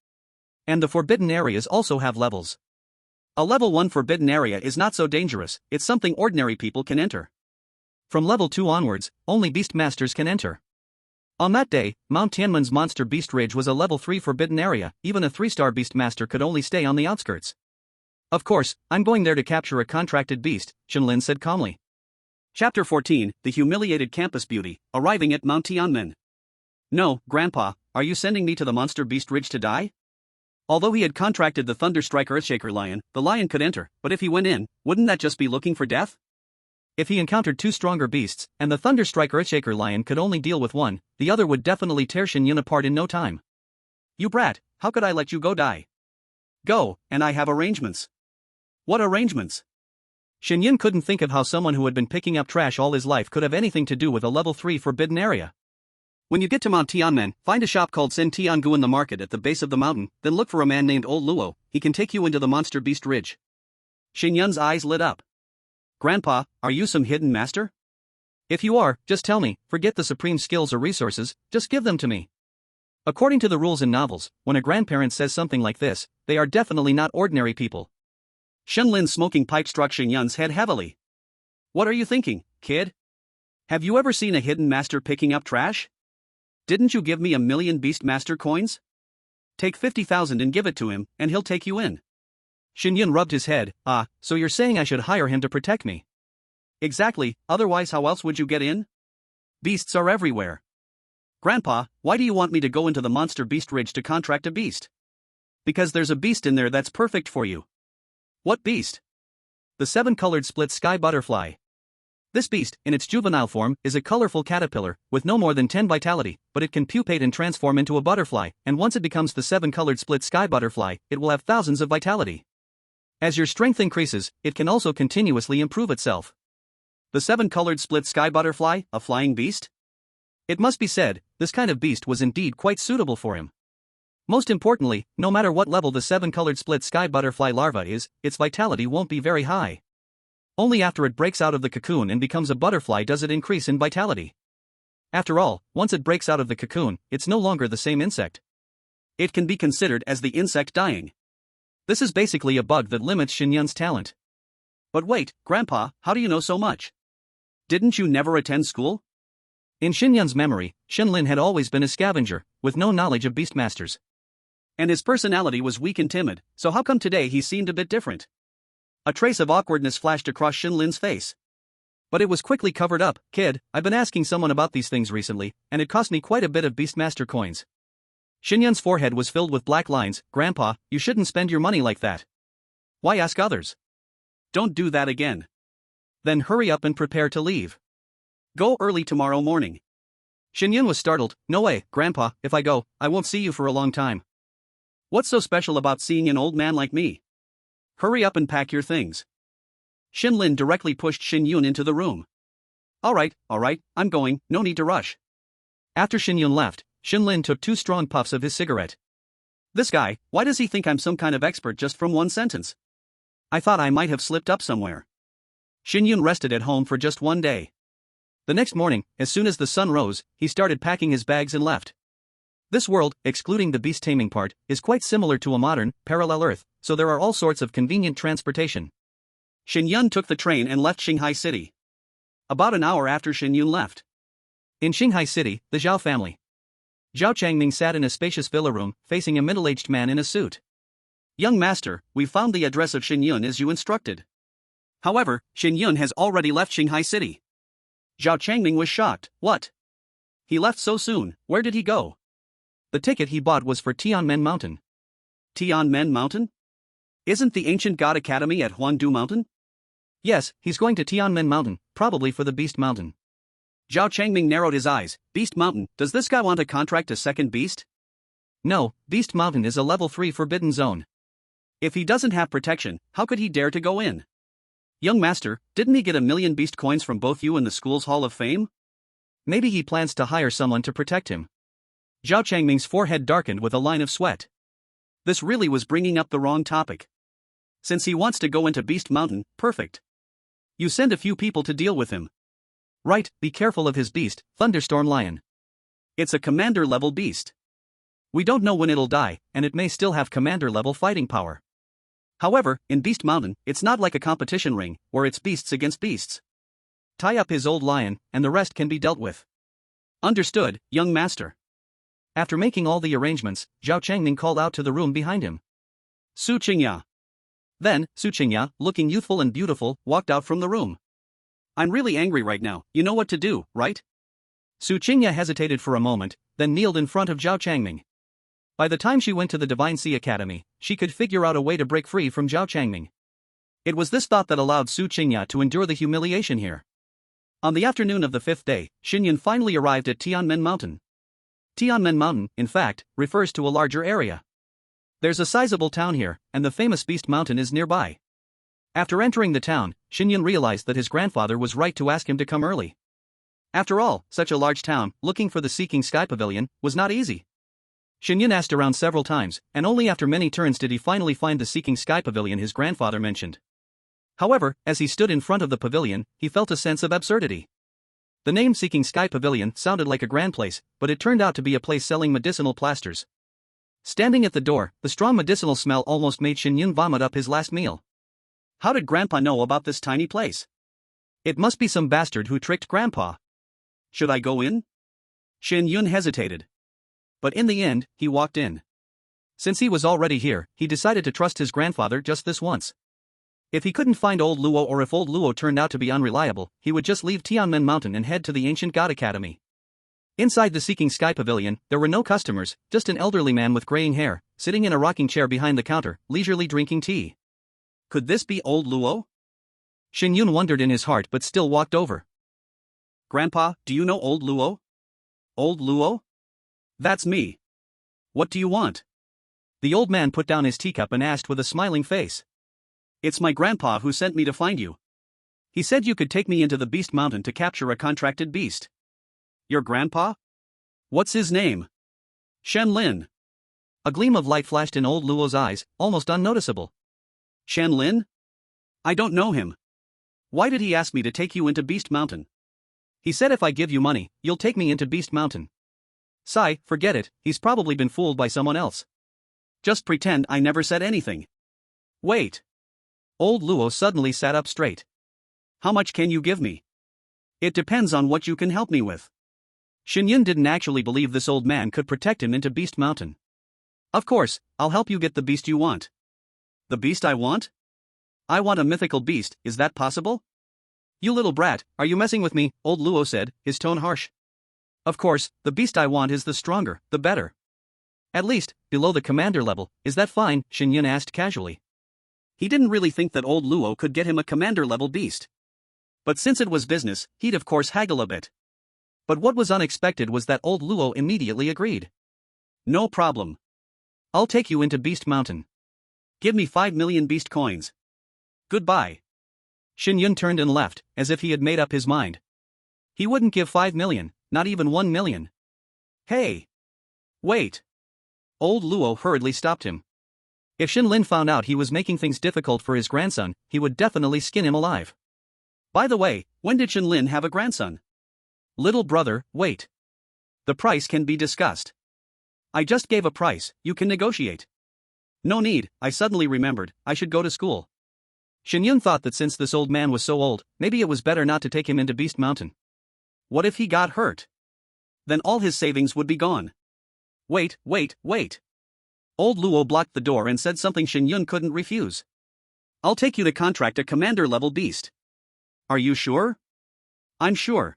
And the forbidden areas also have levels. A level 1 forbidden area is not so dangerous, it's something ordinary people can enter. From level 2 onwards, only beastmasters can enter. On that day, Mount Tianmen's Monster Beast Ridge was a level 3 forbidden area, even a 3-star beastmaster could only stay on the outskirts. Of course, I'm going there to capture a contracted beast, Shen Lin said calmly. Chapter 14, The Humiliated Campus Beauty, arriving at Mount Tianmen. No, Grandpa, are you sending me to the Monster Beast Ridge to die? Although he had contracted the Thunderstrike Earthshaker lion, the lion could enter, but if he went in, wouldn't that just be looking for death? If he encountered 2 stronger beasts, and the Thunderstrike Earthshaker lion could only deal with one, the other would definitely tear Shen Yun apart in no time. You brat, how could I let you go die? Go, and I have arrangements. What arrangements? Shen Yun couldn't think of how someone who had been picking up trash all his life could have anything to do with a level 3 forbidden area. When you get to Mount Tianmen, find a shop called Sen Tiangu in the market at the base of the mountain, then look for a man named Old Luo. He can take you into the monster beast ridge. Shen Yun's eyes lit up. Grandpa, are you some hidden master? If you are, just tell me, forget the supreme skills or resources, just give them to me. According to the rules in novels, when a grandparent says something like this, they are definitely not ordinary people. Shen Lin's smoking pipe struck Shen Yun's head heavily. What are you thinking, kid? Have you ever seen a hidden master picking up trash? Didn't you give me 1,000,000 Beast Master coins? Take 50,000 and give it to him, and he'll take you in. Shen Yun rubbed his head. So you're saying I should hire him to protect me? Exactly, otherwise how else would you get in? Beasts are everywhere. Grandpa, why do you want me to go into the monster beast ridge to contract a beast? Because there's a beast in there that's perfect for you. What beast? The 7-colored split sky butterfly. This beast, in its juvenile form, is a colorful caterpillar, with no more than 10 vitality, but it can pupate and transform into a butterfly, and once it becomes the 7-colored split sky butterfly, it will have thousands of vitality. As your strength increases, it can also continuously improve itself. The 7-colored split sky butterfly, a flying beast? It must be said, this kind of beast was indeed quite suitable for him. Most importantly, no matter what level the 7-colored split sky butterfly larva is, its vitality won't be very high. Only after it breaks out of the cocoon and becomes a butterfly does it increase in vitality. After all, once it breaks out of the cocoon, it's no longer the same insect. It can be considered as the insect dying. This is basically a bug that limits Shen Yun's talent. But wait, Grandpa, how do you know so much? Didn't you never attend school? In Shen Yun's memory, Shen Lin had always been a scavenger, with no knowledge of beastmasters. And his personality was weak and timid, so how come today he seemed a bit different? A trace of awkwardness flashed across Shen Lin's face. But it was quickly covered up. Kid, I've been asking someone about these things recently, and it cost me quite a bit of beastmaster coins. Shen Yun's forehead was filled with black lines. Grandpa, you shouldn't spend your money like that. Why ask others? Don't do that again. Then hurry up and prepare to leave. Go early tomorrow morning. Shen Yun was startled. No way, Grandpa, if I go, I won't see you for a long time. What's so special about seeing an old man like me? Hurry up and pack your things. Shen Lin directly pushed Shen Yun into the room. Alright, I'm going, no need to rush. After Shen Yun left, Shen Lin took 2 strong puffs of his cigarette. This guy, why does he think I'm some kind of expert just from one sentence? I thought I might have slipped up somewhere. Shen Yun rested at home for just one day. The next morning, as soon as the sun rose, he started packing his bags and left. This world, excluding the beast-taming part, is quite similar to a modern, parallel Earth, so there are all sorts of convenient transportation. Shen Yun took the train and left Shanghai City. About an hour after Shen Yun left. In Shanghai City, the Zhao family. Zhao Changming sat in a spacious villa room, facing a middle-aged man in a suit. Young master, we found the address of Shen Yun as you instructed. However, Shen Yun has already left Shanghai City. Zhao Changming was shocked. What? He left so soon, where did he go? The ticket he bought was for Tianmen Mountain. Tianmen Mountain? Isn't the ancient god academy at Huangdu Mountain? Yes, he's going to Tianmen Mountain, probably for the Beast Mountain. Zhao Changming narrowed his eyes. Beast Mountain, does this guy want to contract a second beast? No, Beast Mountain is a level 3 forbidden zone. If he doesn't have protection, how could he dare to go in? Young master, didn't he get 1,000,000 beast coins from both you and the school's Hall of Fame? Maybe he plans to hire someone to protect him. Zhao Changming's forehead darkened with a line of sweat. This really was bringing up the wrong topic. Since he wants to go into Beast Mountain, perfect. You send a few people to deal with him. Right, be careful of his beast, Thunderstorm Lion. It's a commander-level beast. We don't know when it'll die, and it may still have commander-level fighting power. However, in Beast Mountain, it's not like a competition ring, where it's beasts against beasts. Tie up his old lion, and the rest can be dealt with. Understood, young master. After making all the arrangements, Zhao Changming called out to the room behind him. Su Qingya. Then, Su Qingya, looking youthful and beautiful, walked out from the room. I'm really angry right now, you know what to do, right? Su Qingya hesitated for a moment, then kneeled in front of Zhao Changming. By the time she went to the Divine Sea Academy, she could figure out a way to break free from Zhao Changming. It was this thought that allowed Su Qingya to endure the humiliation here. On the afternoon of the 5th day, Shen Yun finally arrived at Tianmen Mountain. Tianmen Mountain, in fact, refers to a larger area. There's a sizable town here, and the famous Beast Mountain is nearby. After entering the town, Shen Yun realized that his grandfather was right to ask him to come early. After all, such a large town, looking for the Seeking Sky Pavilion, was not easy. Shen Yun asked around several times, and only after many turns did he finally find the Seeking Sky Pavilion his grandfather mentioned. However, as he stood in front of the pavilion, he felt a sense of absurdity. The name Seeking Sky Pavilion sounded like a grand place, but it turned out to be a place selling medicinal plasters. Standing at the door, the strong medicinal smell almost made Shen Yun vomit up his last meal. How did Grandpa know about this tiny place? It must be some bastard who tricked Grandpa. Should I go in? Shen Yun hesitated. But in the end, he walked in. Since he was already here, he decided to trust his grandfather just this once. If he couldn't find old Luo, or if old Luo turned out to be unreliable, he would just leave Tianmen Mountain and head to the ancient God Academy. Inside the Seeking Sky Pavilion, there were no customers, just an elderly man with graying hair, sitting in a rocking chair behind the counter, leisurely drinking tea. Could this be old Luo? Shen Yun wondered in his heart but still walked over. Grandpa, do you know old Luo? Old Luo? That's me. What do you want? The old man put down his teacup and asked with a smiling face. It's my grandpa who sent me to find you. He said you could take me into the Beast Mountain to capture a contracted beast. Your grandpa? What's his name? Shen Lin. A gleam of light flashed in old Luo's eyes, almost unnoticeable. Shen Lin? I don't know him. Why did he ask me to take you into Beast Mountain? He said if I give you money, you'll take me into Beast Mountain. Sigh, forget it, he's probably been fooled by someone else. Just pretend I never said anything. Wait. Old Luo suddenly sat up straight. How much can you give me? It depends on what you can help me with. Shen Yun didn't actually believe this old man could protect him into Beast Mountain. Of course, I'll help you get the beast you want. The beast I want? I want a mythical beast, is that possible? You little brat, are you messing with me? Old Luo said, his tone harsh. Of course, the beast I want is the stronger, the better. At least, below the commander level, is that fine? Shen Yun asked casually. He didn't really think that old Luo could get him a commander level beast. But since it was business, he'd of course haggle a bit. But what was unexpected was that old Luo immediately agreed. No problem. I'll take you into Beast Mountain. Give me 5 million beast coins. Goodbye. Shen Yun turned and left, as if he had made up his mind. He wouldn't give 5 million, not even 1 million. Hey! Wait! Old Luo hurriedly stopped him. If Shen Lin found out he was making things difficult for his grandson, he would definitely skin him alive. By the way, when did Shen Lin have a grandson? Little brother, wait. The price can be discussed. I just gave a price, you can negotiate. No need, I suddenly remembered, I should go to school. Shen Yun thought that since this old man was so old, maybe it was better not to take him into Beast Mountain. What if he got hurt? Then all his savings would be gone. Wait. Old Luo blocked the door and said something Shen Yun couldn't refuse. I'll take you to contract a commander-level beast. Are you sure? I'm sure.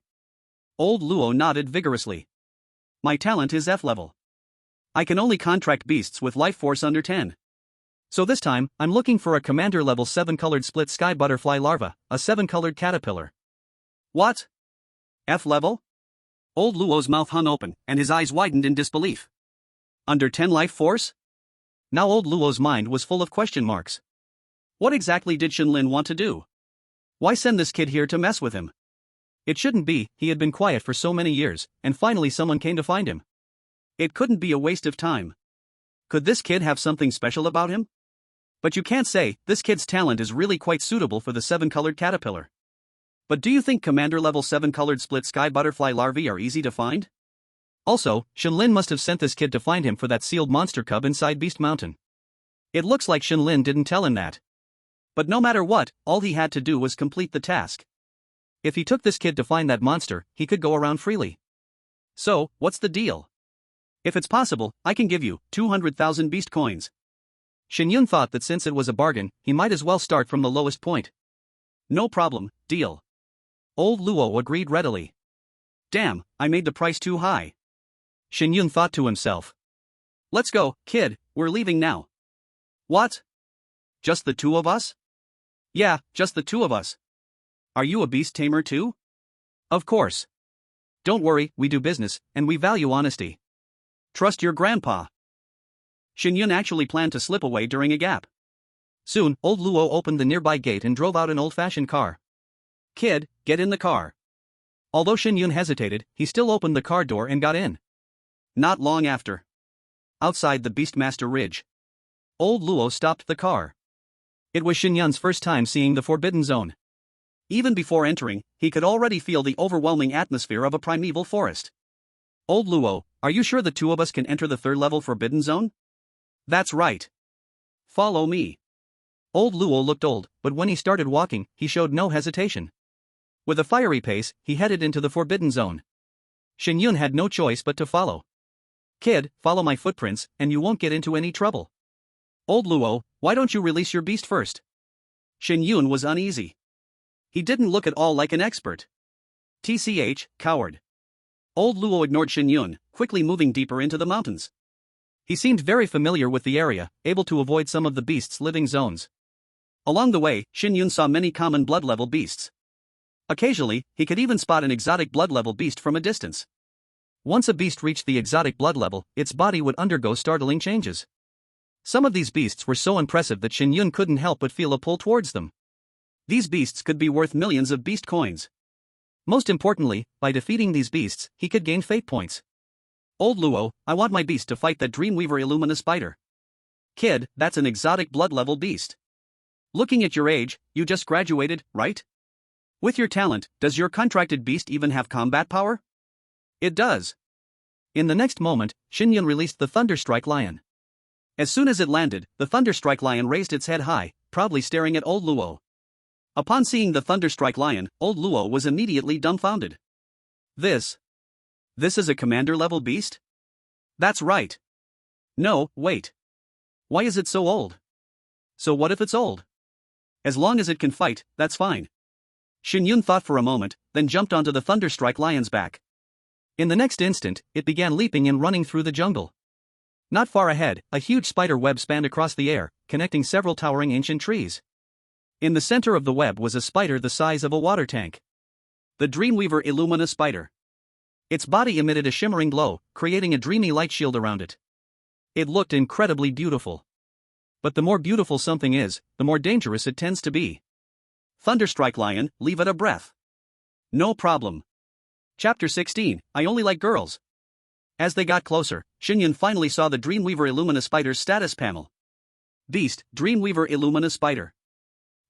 Old Luo nodded vigorously. My talent is F level. I can only contract beasts with life force under 10. So this time, I'm looking for a commander-level 7-colored split sky butterfly larva, a 7-colored caterpillar. What? F level? Old Luo's mouth hung open, and his eyes widened in disbelief. Under 10 life force? Now old Luo's mind was full of question marks. What exactly did Shen Lin want to do? Why send this kid here to mess with him? It shouldn't be, he had been quiet for so many years, and finally someone came to find him. It couldn't be a waste of time. Could this kid have something special about him? But you can't say, this kid's talent is really quite suitable for the 7-colored caterpillar. But do you think commander-level 7-colored split sky butterfly larvae are easy to find? Also, Shen Lin must have sent this kid to find him for that sealed monster cub inside Beast Mountain. It looks like Shen Lin didn't tell him that. But no matter what, all he had to do was complete the task. If he took this kid to find that monster, he could go around freely. So, what's the deal? If it's possible, I can give you 200,000 beast coins. Shen Yun thought that since it was a bargain, he might as well start from the lowest point. No problem, deal. Old Luo agreed readily. Damn, I made the price too high. Shen Yun thought to himself. Let's go, kid, we're leaving now. What? Just the two of us? Yeah, just the two of us. Are you a beast tamer too? Of course. Don't worry, we do business, and we value honesty. Trust your grandpa. Shen Yun actually planned to slip away during a gap. Soon, old Luo opened the nearby gate and drove out an old-fashioned car. Kid, get in the car. Although Shen Yun hesitated, he still opened the car door and got in. Not long after. Outside the Beastmaster Ridge. Old Luo stopped the car. It was Shen Yun's first time seeing the Forbidden Zone. Even before entering, he could already feel the overwhelming atmosphere of a primeval forest. Old Luo, are you sure the two of us can enter the third-level Forbidden Zone? That's right. Follow me. Old Luo looked old, but when he started walking, he showed no hesitation. With a fiery pace, he headed into the Forbidden Zone. Shen Yun had no choice but to follow. Kid, follow my footprints, and you won't get into any trouble. Old Luo, why don't you release your beast first? Shen Yun was uneasy. He didn't look at all like an expert. TCH, coward. Old Luo ignored Shen Yun, quickly moving deeper into the mountains. He seemed very familiar with the area, able to avoid some of the beast's living zones. Along the way, Shen Yun saw many common blood-level beasts. Occasionally, he could even spot an exotic blood-level beast from a distance. Once a beast reached the exotic blood level, its body would undergo startling changes. Some of these beasts were so impressive that Shen Yun couldn't help but feel a pull towards them. These beasts could be worth millions of beast coins. Most importantly, by defeating these beasts, he could gain fate points. Old Luo, I want my beast to fight that Dreamweaver Illumina spider. Kid, that's an exotic blood-level beast. Looking at your age, you just graduated, right? With your talent, does your contracted beast even have combat power? It does. In the next moment, Shen Yun released the Thunderstrike Lion. As soon as it landed, the Thunderstrike Lion raised its head high, proudly staring at Old Luo. Upon seeing the Thunderstrike Lion, Old Luo was immediately dumbfounded. This is a commander-level beast? That's right. No, wait. Why is it so old? So what if it's old? As long as it can fight, that's fine. Shen Yun thought for a moment, then jumped onto the Thunderstrike Lion's back. In the next instant, it began leaping and running through the jungle. Not far ahead, a huge spider web spanned across the air, connecting several towering ancient trees. In the center of the web was a spider the size of a water tank. The Dreamweaver Illumina spider. Its body emitted a shimmering glow, creating a dreamy light shield around it. It looked incredibly beautiful. But the more beautiful something is, the more dangerous it tends to be. Thunderstrike Lion, leave it a breath. No problem. Chapter 16, I only like girls. As they got closer, Shen Yun finally saw the Dreamweaver Illumina spider's status panel. Beast, Dreamweaver Illumina spider.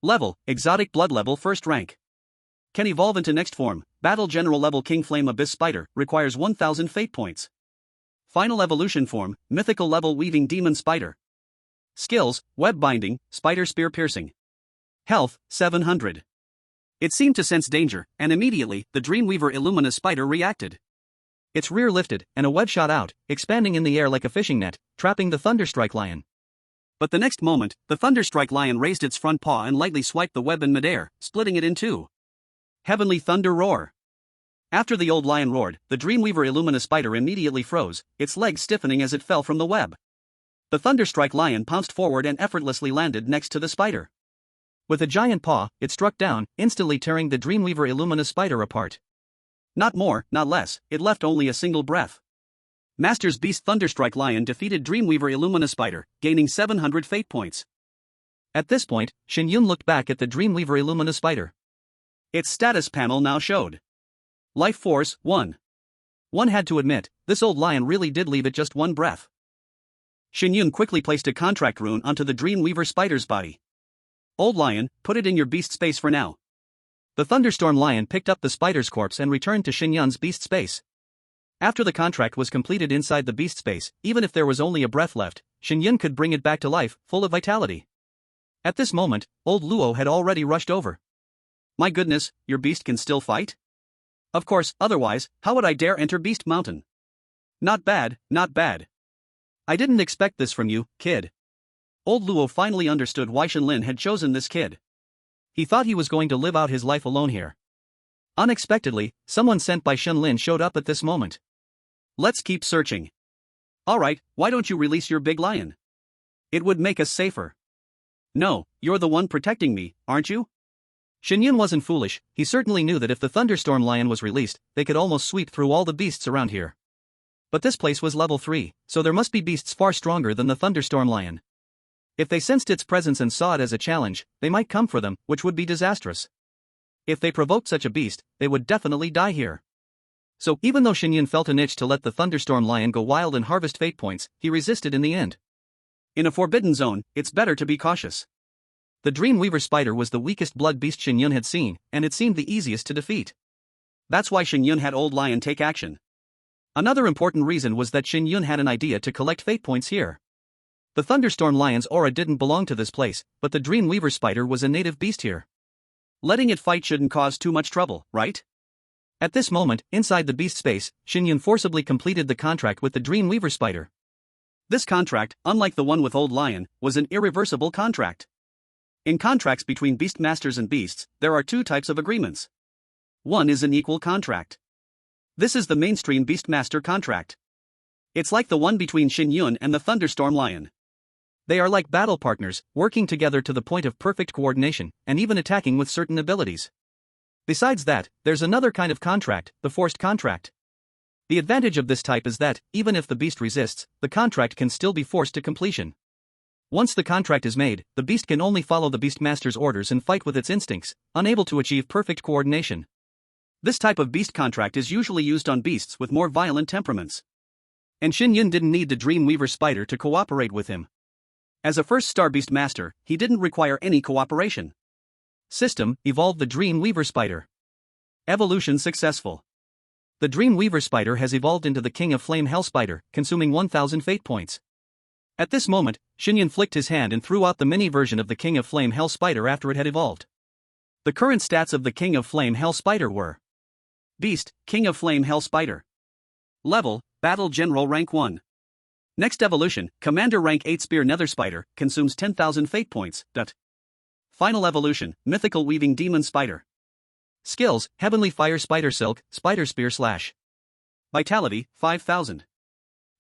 Level, exotic blood level 1st rank. Can evolve into next form, battle general level King Flame Abyss spider, requires 1000 fate points. Final evolution form, mythical level weaving demon spider. Skills, web binding, spider spear piercing. Health, 700. It seemed to sense danger, and immediately, the Dreamweaver Illumina spider reacted. Its rear lifted, and a web shot out, expanding in the air like a fishing net, trapping the Thunderstrike Lion. But the next moment, the Thunderstrike Lion raised its front paw and lightly swiped the web in midair, splitting it in two. Heavenly Thunder Roar. After the old lion roared, the Dreamweaver Illumina spider immediately froze, its legs stiffening as it fell from the web. The Thunderstrike Lion pounced forward and effortlessly landed next to the spider. With a giant paw, it struck down, instantly tearing the Dreamweaver Illumina spider apart. Not more, not less, it left only a single breath. Master's Beast Thunderstrike Lion defeated Dreamweaver Illumina spider, gaining 700 fate points. At this point, Shen Yun looked back at the Dreamweaver Illumina spider. Its status panel now showed. Life Force, 1. One had to admit, this old lion really did leave it just one breath. Shen Yun quickly placed a contract rune onto the Dreamweaver spider's body. Old lion, put it in your beast space for now. The Thunderstorm Lion picked up the spider's corpse and returned to Shen Yun's beast space. After the contract was completed inside the beast space, even if there was only a breath left, Shen Yun could bring it back to life, full of vitality. At this moment, old Luo had already rushed over. My goodness, your beast can still fight? Of course, otherwise, how would I dare enter Beast Mountain? Not bad, not bad. I didn't expect this from you, kid. Old Luo finally understood why Shen Lin had chosen this kid. He thought he was going to live out his life alone here. Unexpectedly, someone sent by Shen Lin showed up at this moment. Let's keep searching. Alright, why don't you release your big lion? It would make us safer. No, you're the one protecting me, aren't you? Shen Yun wasn't foolish, he certainly knew that if the Thunderstorm Lion was released, they could almost sweep through all the beasts around here. But this place was level 3, so there must be beasts far stronger than the Thunderstorm Lion. If they sensed its presence and saw it as a challenge, they might come for them, which would be disastrous. If they provoked such a beast, they would definitely die here. So, even though Shen Yun felt an itch to let the thunderstorm lion go wild and harvest fate points, he resisted in the end. In a forbidden zone, it's better to be cautious. The Dreamweaver spider was the weakest blood beast Shen Yun had seen, and it seemed the easiest to defeat. That's why Shen Yun had Old Lion take action. Another important reason was that Shen Yun had an idea to collect fate points here. The thunderstorm lion's aura didn't belong to this place, but the Dreamweaver spider was a native beast here. Letting it fight shouldn't cause too much trouble, right? At this moment, inside the beast space, Shen Yun forcibly completed the contract with the Dreamweaver spider. This contract, unlike the one with Old Lion, was an irreversible contract. In contracts between beast masters and beasts, there are two types of agreements. One is an equal contract. This is the mainstream beastmaster contract. It's like the one between Shen Yun and the thunderstorm lion. They are like battle partners, working together to the point of perfect coordination, and even attacking with certain abilities. Besides that, there's another kind of contract, the forced contract. The advantage of this type is that, even if the beast resists, the contract can still be forced to completion. Once the contract is made, the beast can only follow the beastmaster's orders and fight with its instincts, unable to achieve perfect coordination. This type of beast contract is usually used on beasts with more violent temperaments. And Shen Yun didn't need the Dreamweaver spider to cooperate with him. As a first-star beast master, he didn't require any cooperation. System, evolved the Dreamweaver spider. Evolution successful. The Dreamweaver spider has evolved into the King of Flame Hell spider, consuming 1000 fate points. At this moment, Shen Yun flicked his hand and threw out the mini version of the King of Flame Hell spider after it had evolved. The current stats of the King of Flame Hell spider were: Beast, King of Flame Hell spider. Level, Battle General rank 1. Next evolution, Commander rank 8 Spear Nether Spider, consumes 10,000 fate points. Final evolution, Mythical Weaving Demon Spider. Skills, Heavenly Fire Spider Silk, Spider Spear Slash. Vitality, 5,000.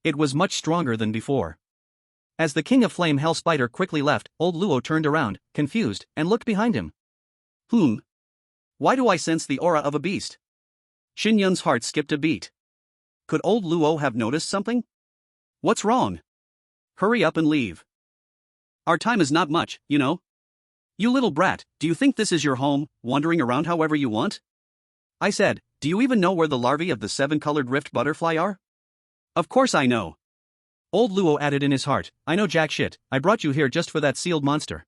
It was much stronger than before. As the King of Flame Hell Spider quickly left, old Luo turned around, confused, and looked behind him. Why do I sense the aura of a beast? Shen Yun's heart skipped a beat. Could old Luo have noticed something? What's wrong? Hurry up and leave. Our time is not much, you know. You little brat, do you think this is your home, wandering around however you want? I said, do you even know where the larvae of the 7-colored rift butterfly are? Of course I know. Old Luo added in his heart, I know jack shit, I brought you here just for that sealed monster.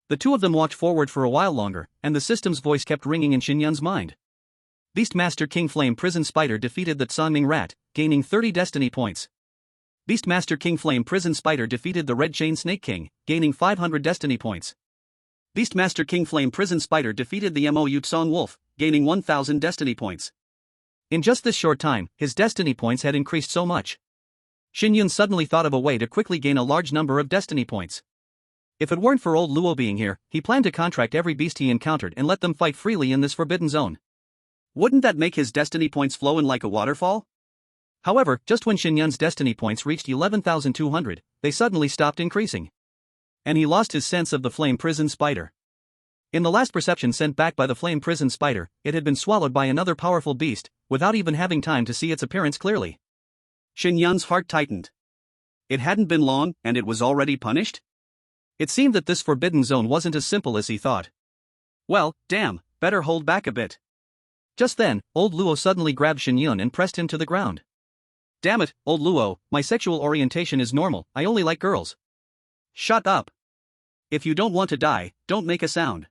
The two of them walked forward for a while longer, and the system's voice kept ringing in Shen Yun's mind. Beastmaster King Flame Prison Spider defeated the Tsanming Rat, gaining 30 destiny points. Beastmaster King Flame Prison Spider defeated the Red Chain Snake King, gaining 500 destiny points. Beastmaster King Flame Prison Spider defeated the Mou Tsong Wolf, gaining 1000 destiny points. In just this short time, his destiny points had increased so much. Shen Yun suddenly thought of a way to quickly gain a large number of destiny points. If it weren't for old Luo being here, he planned to contract every beast he encountered and let them fight freely in this forbidden zone. Wouldn't that make his destiny points flow in like a waterfall? However, just when Shen Yun's destiny points reached 11,200, they suddenly stopped increasing. And he lost his sense of the Flame Prison Spider. In the last perception sent back by the Flame Prison Spider, it had been swallowed by another powerful beast, without even having time to see its appearance clearly. Shen Yun's heart tightened. It hadn't been long, and it was already punished? It seemed that this forbidden zone wasn't as simple as he thought. Well, damn, better hold back a bit. Just then, old Luo suddenly grabbed Shen Yun and pressed him to the ground. Damn it, old Luo, my sexual orientation is normal, I only like girls. Shut up. If you don't want to die, don't make a sound.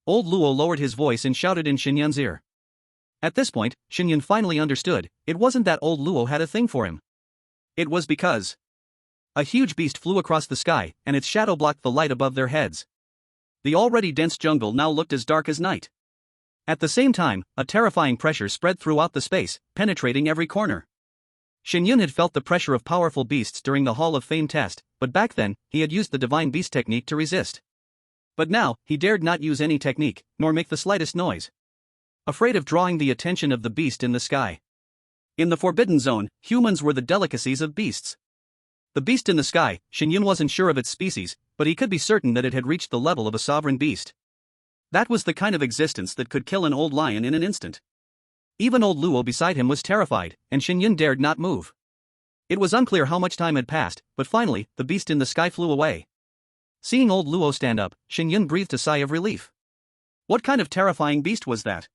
Old Luo lowered his voice and shouted in Shen Yun's ear. At this point, Shen Yun finally understood, it wasn't that old Luo had a thing for him. It was because a huge beast flew across the sky, and its shadow blocked the light above their heads. The already dense jungle now looked as dark as night. At the same time, a terrifying pressure spread throughout the space, penetrating every corner. Shen Yun had felt the pressure of powerful beasts during the Hall of Fame test, but back then, he had used the Divine Beast technique to resist. But now, he dared not use any technique, nor make the slightest noise. Afraid of drawing the attention of the beast in the sky. In the Forbidden Zone, humans were the delicacies of beasts. The beast in the sky, Shen Yun wasn't sure of its species, but he could be certain that it had reached the level of a sovereign beast. That was the kind of existence that could kill an old lion in an instant. Even old Luo beside him was terrified, and Shen Yun dared not move. It was unclear how much time had passed, but finally, the beast in the sky flew away. Seeing old Luo stand up, Shen Yun breathed a sigh of relief. What kind of terrifying beast was that?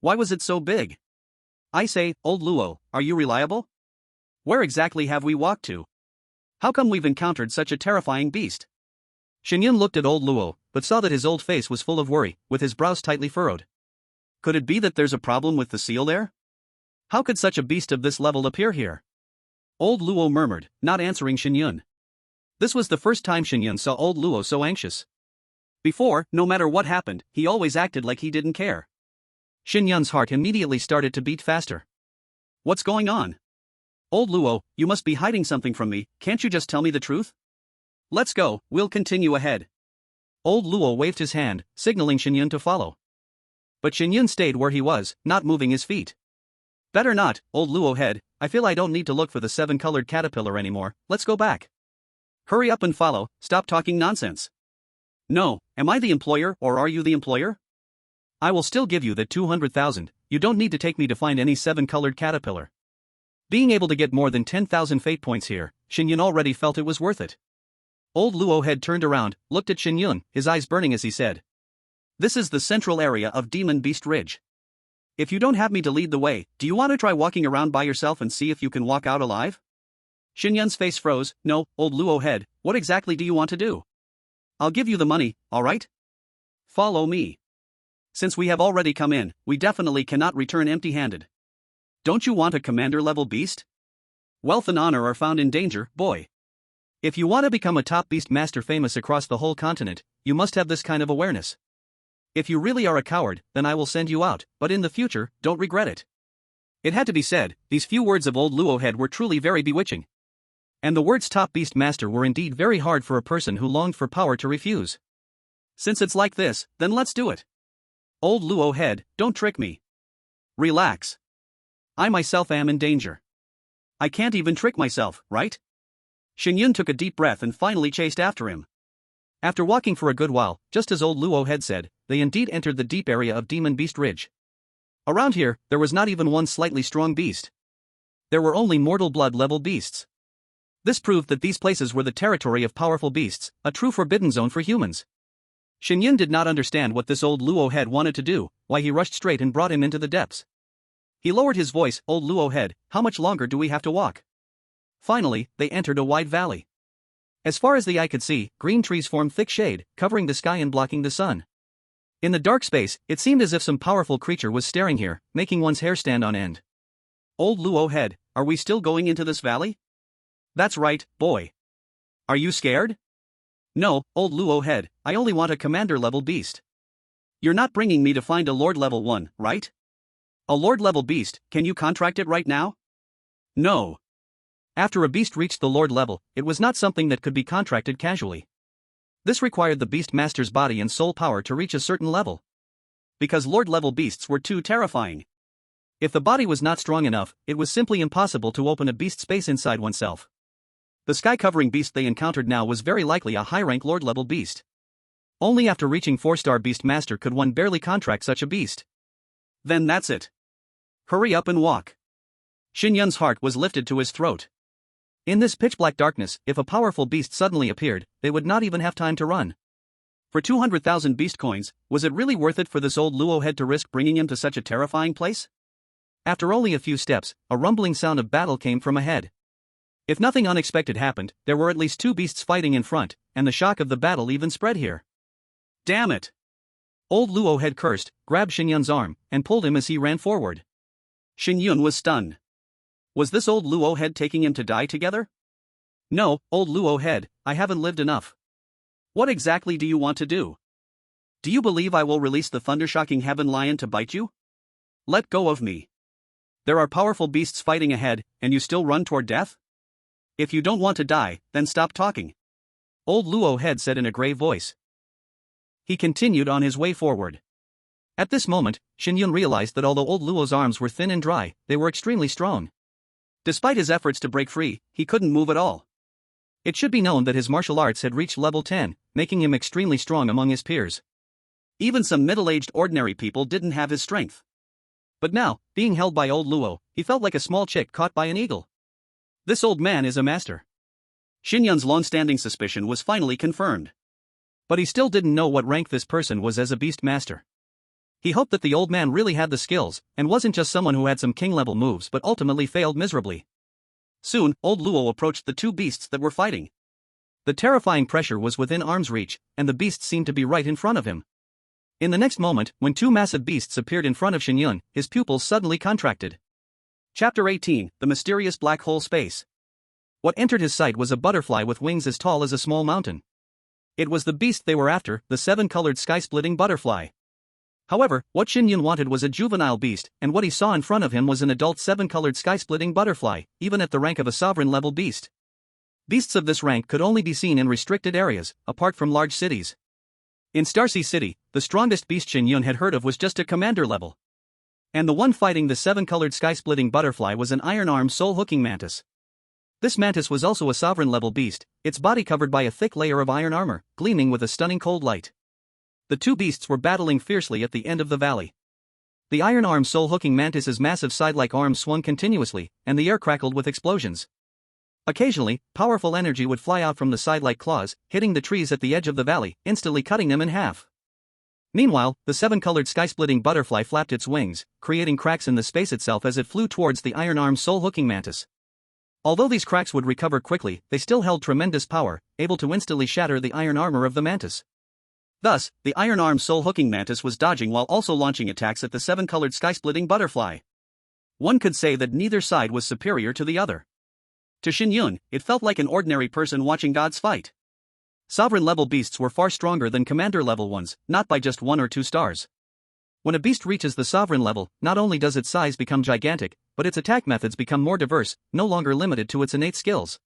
Why was it so big? I say, old Luo, are you reliable? Where exactly have we walked to? How come we've encountered such a terrifying beast? Shen Yun looked at old Luo, but saw that his old face was full of worry, with his brows tightly furrowed. Could it be that there's a problem with the seal there? How could such a beast of this level appear here? Old Luo murmured, not answering Shen Yun. This was the first time Shen Yun saw old Luo so anxious. Before, no matter what happened, he always acted like he didn't care. Shen Yun's heart immediately started to beat faster. What's going on? Old Luo, you must be hiding something from me, can't you just tell me the truth? Let's go, we'll continue ahead. Old Luo waved his hand, signaling Shen Yun to follow. But Shen Yun stayed where he was, not moving his feet. Better not, old Luo head, I feel I don't need to look for the 7-colored caterpillar anymore, let's go back. Hurry up and follow, stop talking nonsense. No, am I the employer or are you the employer? I will still give you the 200,000, you don't need to take me to find any 7-colored caterpillar. Being able to get more than 10,000 fate points here, Shen Yun already felt it was worth it. Old Luo head turned around, looked at Shen Yun, his eyes burning as he said. This is the central area of Demon Beast Ridge. If you don't have me to lead the way, do you want to try walking around by yourself and see if you can walk out alive? Shen Yun's face froze. No, old Luo head, what exactly do you want to do? I'll give you the money, alright? Follow me. Since we have already come in, we definitely cannot return empty-handed. Don't you want a commander-level beast? Wealth and honor are found in danger, boy. If you want to become a top beast master famous across the whole continent, you must have this kind of awareness. If you really are a coward, then I will send you out, but in the future, don't regret it. It had to be said, these few words of old Luo head were truly very bewitching. And the words top beast master were indeed very hard for a person who longed for power to refuse. Since it's like this, then let's do it. Old Luo head, don't trick me. Relax. I myself am in danger. I can't even trick myself, right? Shen Yun took a deep breath and finally chased after him. After walking for a good while, just as old Luo head said, they indeed entered the deep area of Demon Beast Ridge. Around here, there was not even one slightly strong beast. There were only mortal blood level beasts. This proved that these places were the territory of powerful beasts, a true forbidden zone for humans. Shen Yun did not understand what this old Luo head wanted to do, why he rushed straight and brought him into the depths. He lowered his voice, old Luo head, how much longer do we have to walk? Finally, they entered a wide valley. As far as the eye could see, green trees formed thick shade, covering the sky and blocking the sun. In the dark space, it seemed as if some powerful creature was staring here, making one's hair stand on end. Old Luo head, are we still going into this valley? That's right, boy. Are you scared? No, old Luo head, I only want a commander-level beast. You're not bringing me to find a lord-level one, right? A lord-level beast, can you contract it right now? No. After a beast reached the lord level, it was not something that could be contracted casually. This required the beast master's body and soul power to reach a certain level. Because lord-level beasts were too terrifying. If the body was not strong enough, it was simply impossible to open a beast space inside oneself. The sky-covering beast they encountered now was very likely a high-rank lord-level beast. Only after reaching 4-star beast master could one barely contract such a beast. Then that's it. Hurry up and walk. Shen Yun's heart was lifted to his throat. In this pitch-black darkness, if a powerful beast suddenly appeared, they would not even have time to run. For 200,000 beast coins, was it really worth it for this old Luo head to risk bringing him to such a terrifying place? After only a few steps, a rumbling sound of battle came from ahead. If nothing unexpected happened, there were at least 2 beasts fighting in front, and the shock of the battle even spread here. Damn it! Old Luo head cursed, grabbed Shen Yun's arm, and pulled him as he ran forward. Shen Yun was stunned. Was this old Luo head taking him to die together? No, old Luo head, I haven't lived enough. What exactly do you want to do? Do you believe I will release the thunder-shocking heaven lion to bite you? Let go of me. There are powerful beasts fighting ahead, and you still run toward death? If you don't want to die, then stop talking. Old Luo head said in a grave voice. He continued on his way forward. At this moment, Shen Yun realized that although old Luo's arms were thin and dry, they were extremely strong. Despite his efforts to break free, he couldn't move at all. It should be known that his martial arts had reached level 10, making him extremely strong among his peers. Even some middle-aged ordinary people didn't have his strength. But now, being held by old Luo, he felt like a small chick caught by an eagle. This old man is a master. Shen Yun's long-standing suspicion was finally confirmed. But he still didn't know what rank this person was as a beast master. He hoped that the old man really had the skills, and wasn't just someone who had some king-level moves but ultimately failed miserably. Soon, old Luo approached the two beasts that were fighting. The terrifying pressure was within arm's reach, and the beasts seemed to be right in front of him. In the next moment, when two massive beasts appeared in front of Shen Yun, his pupils suddenly contracted. Chapter 18, The Mysterious Black Hole Space. What entered his sight was a butterfly with wings as tall as a small mountain. It was the beast they were after, the seven-colored sky-splitting butterfly. However, what Shen Yun wanted was a juvenile beast, and what he saw in front of him was an adult seven-colored sky-splitting butterfly, even at the rank of a sovereign-level beast. Beasts of this rank could only be seen in restricted areas, apart from large cities. In Starsea City, the strongest beast Shen Yun had heard of was just a commander level. And the one fighting the seven-colored sky-splitting butterfly was an iron-armed soul-hooking mantis. This mantis was also a sovereign-level beast, its body covered by a thick layer of iron armor, gleaming with a stunning cold light. The two beasts were battling fiercely at the end of the valley. The iron-armed soul-hooking mantis's massive side-like arms swung continuously, and the air crackled with explosions. Occasionally, powerful energy would fly out from the side-like claws, hitting the trees at the edge of the valley, instantly cutting them in half. Meanwhile, the seven-colored sky-splitting butterfly flapped its wings, creating cracks in the space itself as it flew towards the iron-armed soul-hooking mantis. Although these cracks would recover quickly, they still held tremendous power, able to instantly shatter the iron armor of the mantis. Thus, the iron-armed soul-hooking mantis was dodging while also launching attacks at the seven-colored sky-splitting butterfly. One could say that neither side was superior to the other. To Shen Yun, it felt like an ordinary person watching gods fight. Sovereign-level beasts were far stronger than commander-level ones, not by just 1 or 2 stars. When a beast reaches the sovereign level, not only does its size become gigantic, but its attack methods become more diverse, no longer limited to its innate skills.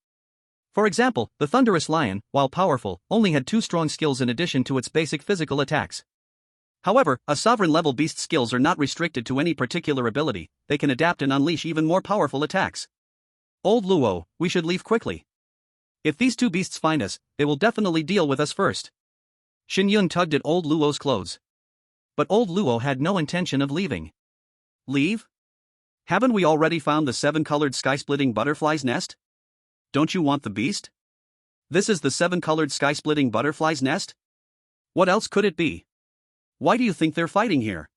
For example, the thunderous lion, while powerful, only had 2 strong skills in addition to its basic physical attacks. However, a sovereign-level beast's skills are not restricted to any particular ability, they can adapt and unleash even more powerful attacks. Old Luo, we should leave quickly. If these two beasts find us, they will definitely deal with us first. Shen Yun tugged at Old Luo's clothes. But Old Luo had no intention of leaving. Leave? Haven't we already found the 7-colored sky-splitting butterfly's nest? Don't you want the beast? This is the 7-colored sky-splitting butterfly's nest? What else could it be? Why do you think they're fighting here?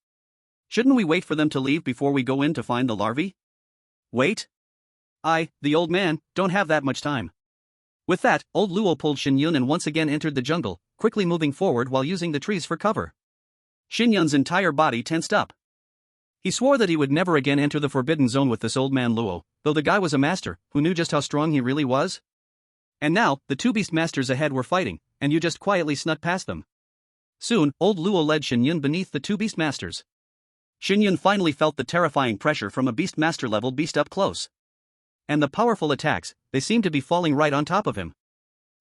Shouldn't we wait for them to leave before we go in to find the larvae? Wait? The old man, don't have that much time. With that, Old Luo pulled Shen Yun and once again entered the jungle, quickly moving forward while using the trees for cover. Shen Yun's entire body tensed up. He swore that he would never again enter the forbidden zone with this old man Luo, though the guy was a master, who knew just how strong he really was. And now, the two beast masters ahead were fighting, and you just quietly snuck past them. Soon, Old Luo led Shen Yun beneath the two beast masters. Shen Yun finally felt the terrifying pressure from a beast master level beast up close. And the powerful attacks, they seemed to be falling right on top of him.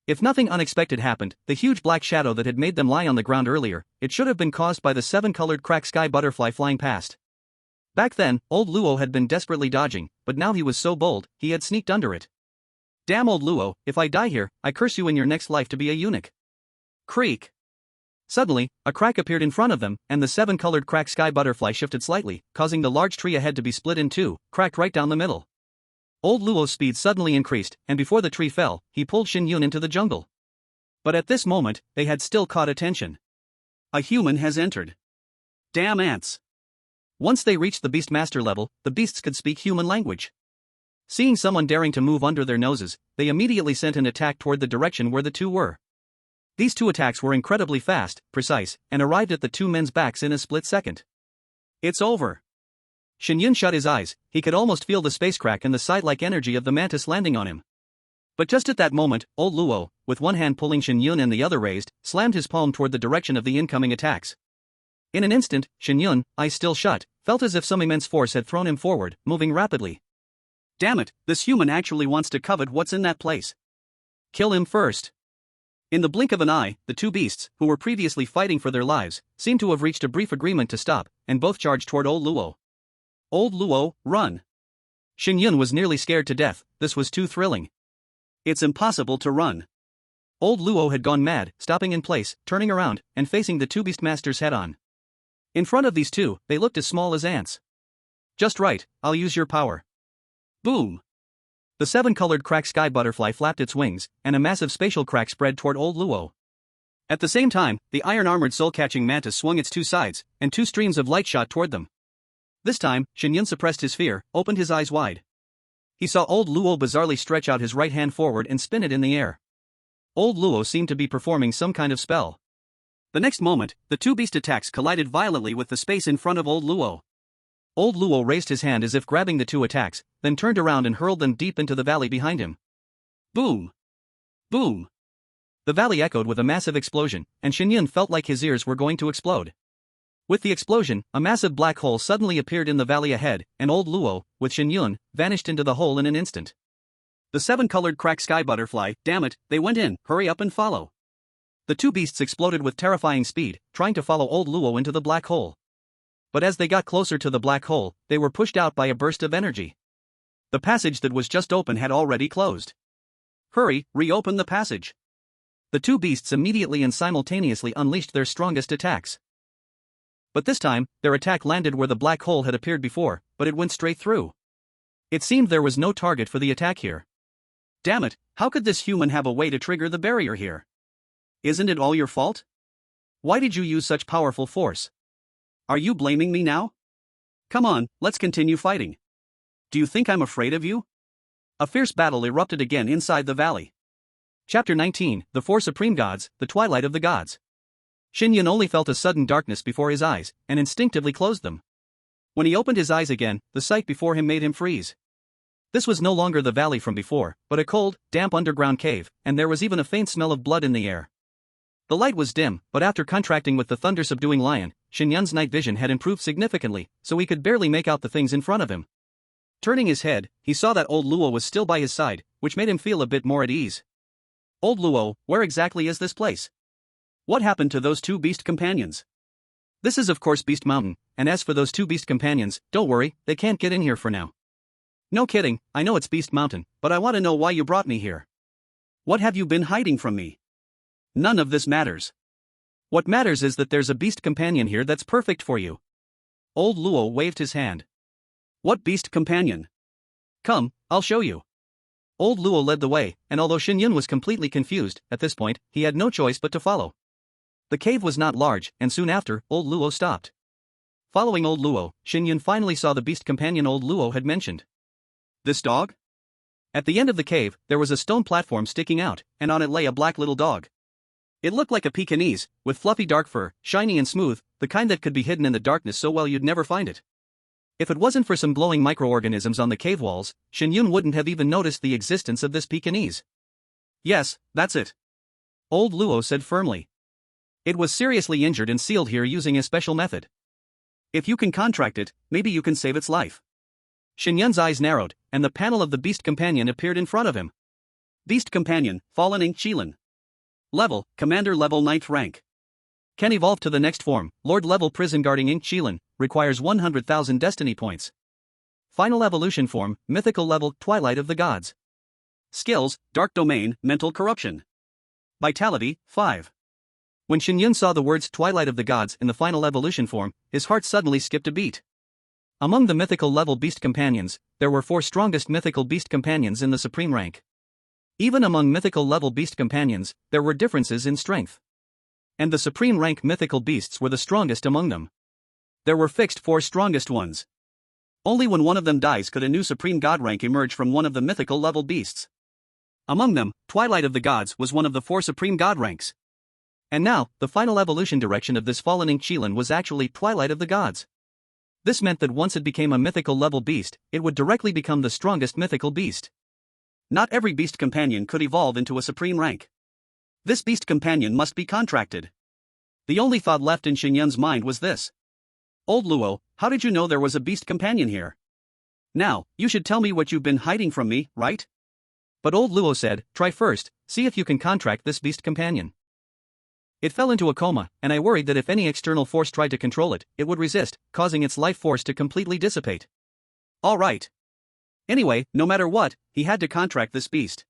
If nothing unexpected happened, the huge black shadow that had made them lie on the ground earlier, it should have been caused by the 7-colored crack sky butterfly flying past. Back then, Old Luo had been desperately dodging, but now he was so bold, he had sneaked under it. Damn Old Luo, if I die here, I curse you in your next life to be a eunuch. Creak. Suddenly, a crack appeared in front of them, and the 7-colored crack sky butterfly shifted slightly, causing the large tree ahead to be split in two, cracked right down the middle. Old Luo's speed suddenly increased, and before the tree fell, he pulled Shen Yun into the jungle. But at this moment, they had still caught attention. A human has entered. Damn ants. Once they reached the Beastmaster level, the beasts could speak human language. Seeing someone daring to move under their noses, they immediately sent an attack toward the direction where the two were. These two attacks were incredibly fast, precise, and arrived at the two men's backs in a split second. It's over. Shen Yun shut his eyes, he could almost feel the space crack and the side-like energy of the mantis landing on him. But just at that moment, Old Luo, with one hand pulling Shen Yun and the other raised, slammed his palm toward the direction of the incoming attacks. In an instant, Shen Yun, eyes still shut, felt as if some immense force had thrown him forward, moving rapidly. Damn it, this human actually wants to covet what's in that place. Kill him first. In the blink of an eye, the two beasts, who were previously fighting for their lives, seemed to have reached a brief agreement to stop, and both charged toward Old Luo. Old Luo, run. Shen Yun was nearly scared to death, this was too thrilling. It's impossible to run. Old Luo had gone mad, stopping in place, turning around, and facing the two beastmasters head-on. In front of these two, they looked as small as ants. Just right, I'll use your power. Boom! The 7-colored crack sky butterfly flapped its wings, and a massive spatial crack spread toward Old Luo. At the same time, the iron-armored soul-catching mantis swung its two sides, and two streams of light shot toward them. This time, Shen Yun suppressed his fear, opened his eyes wide. He saw old Luo bizarrely stretch out his right hand forward and spin it in the air. Old Luo seemed to be performing some kind of spell. The next moment, the two beast attacks collided violently with the space in front of old Luo. Old Luo raised his hand as if grabbing the two attacks, then turned around and hurled them deep into the valley behind him. Boom! Boom! The valley echoed with a massive explosion, and Shen Yun felt like his ears were going to explode. With the explosion, a massive black hole suddenly appeared in the valley ahead, and old Luo, with Shen Yun, vanished into the hole in an instant. The seven-colored crack sky butterfly, damn it, they went in, hurry up and follow. The two beasts exploded with terrifying speed, trying to follow old Luo into the black hole. But as they got closer to the black hole, they were pushed out by a burst of energy. The passage that was just open had already closed. Hurry, reopen the passage. The two beasts immediately and simultaneously unleashed their strongest attacks. But this time, their attack landed where the black hole had appeared before, but it went straight through. It seemed there was no target for the attack here. Damn it, how could this human have a way to trigger the barrier here? Isn't it all your fault? Why did you use such powerful force? Are you blaming me now? Come on, let's continue fighting. Do you think I'm afraid of you? A fierce battle erupted again inside the valley. Chapter 19, The Four Supreme Gods, The Twilight of the Gods. Shen Yun only felt a sudden darkness before his eyes, and instinctively closed them. When he opened his eyes again, the sight before him made him freeze. This was no longer the valley from before, but a cold, damp underground cave, and there was even a faint smell of blood in the air. The light was dim, but after contracting with the thunder-subduing lion, Shen Yun's night vision had improved significantly, so he could barely make out the things in front of him. Turning his head, he saw that old Luo was still by his side, which made him feel a bit more at ease. Old Luo, where exactly is this place? What happened to those two beast companions? This is of course Beast Mountain, and as for those two beast companions, don't worry, they can't get in here for now. No kidding, I know it's Beast Mountain, but I want to know why you brought me here. What have you been hiding from me? None of this matters. What matters is that there's a beast companion here that's perfect for you. Old Luo waved his hand. What beast companion? Come, I'll show you. Old Luo led the way, and although Shen Yun was completely confused, at this point, he had no choice but to follow. The cave was not large, and soon after, old Luo stopped. Following old Luo, Shen Yun finally saw the beast companion old Luo had mentioned. This dog? At the end of the cave, there was a stone platform sticking out, and on it lay a black little dog. It looked like a Pekingese, with fluffy dark fur, shiny and smooth, the kind that could be hidden in the darkness so well you'd never find it. If it wasn't for some glowing microorganisms on the cave walls, Shen Yun wouldn't have even noticed the existence of this Pekingese. Yes, that's it. Old Luo said firmly. It was seriously injured and sealed here using a special method. If you can contract it, maybe you can save its life. Shen Yun's eyes narrowed, and the panel of the beast companion appeared in front of him. Beast companion, fallen ink Qilin. Level, commander level 9th rank. Can evolve to the next form, Lord level prison guarding ink Qilin, requires 100,000 destiny points. Final evolution form, mythical level, Twilight of the Gods. Skills, dark domain, mental corruption. Vitality, 5. When Shen Yun saw the words Twilight of the Gods in the final evolution form, his heart suddenly skipped a beat. Among the mythical level beast companions, there were 4 strongest mythical beast companions in the supreme rank. Even among mythical level beast companions, there were differences in strength. And the supreme rank mythical beasts were the strongest among them. There were fixed 4 strongest ones. Only when one of them dies could a new supreme god rank emerge from one of the mythical level beasts. Among them, Twilight of the Gods was one of the 4 supreme god ranks. And now, the final evolution direction of this fallen ink Qilin was actually Twilight of the Gods. This meant that once it became a mythical level beast, it would directly become the strongest mythical beast. Not every beast companion could evolve into a supreme rank. This beast companion must be contracted. The only thought left in Shen Yun's mind was this. Old Luo, how did you know there was a beast companion here? Now, you should tell me what you've been hiding from me, right? But old Luo said, try first, see if you can contract this beast companion. It fell into a coma, and I worried that if any external force tried to control it, it would resist, causing its life force to completely dissipate. All right. Anyway, no matter what, he had to contract this beast.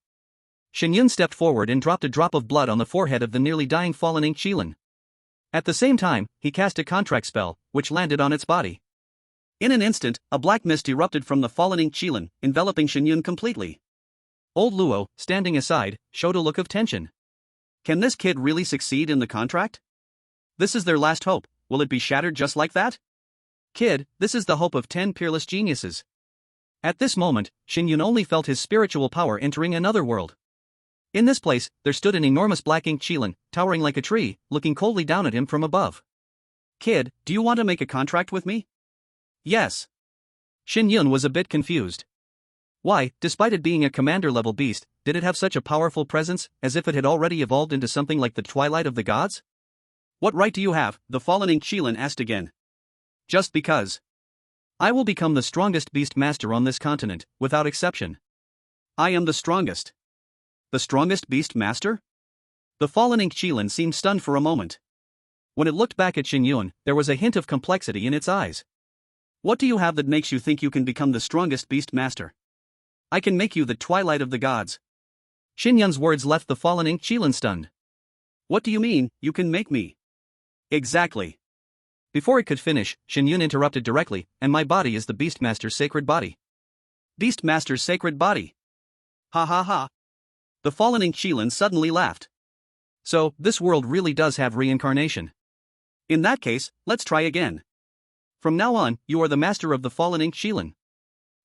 Shen Yun stepped forward and dropped a drop of blood on the forehead of the nearly dying fallen ink Qilin. At the same time, he cast a contract spell, which landed on its body. In an instant, a black mist erupted from the fallen ink Qilin, enveloping Shen Yun completely. Old Luo, standing aside, showed a look of tension. Can this kid really succeed in the contract? This is their last hope, will it be shattered just like that? Kid, this is the hope of 10 peerless geniuses. At this moment, Shen Yun only felt his spiritual power entering another world. In this place, there stood an enormous black ink Qilin, towering like a tree, looking coldly down at him from above. Kid, do you want to make a contract with me? Yes. Shen Yun was a bit confused. Why, despite it being a commander-level beast, did it have such a powerful presence, as if it had already evolved into something like the twilight of the gods? What right do you have? The fallen ink Qilin asked again. Just because. I will become the strongest beast master on this continent, without exception. I am the strongest. The strongest beast master? The fallen ink Qilin seemed stunned for a moment. When it looked back at Shen Yun, there was a hint of complexity in its eyes. What do you have that makes you think you can become the strongest beast master? I can make you the twilight of the gods. Shen Yun's words left the fallen ink Qilin stunned. What do you mean, you can make me? Exactly. Before it could finish, Shen Yun interrupted directly, and my body is the Beastmaster's sacred body. Beastmaster's sacred body? Ha ha ha. The fallen ink Qilin suddenly laughed. So, this world really does have reincarnation. In that case, let's try again. From now on, you are the master of the fallen ink Qilin.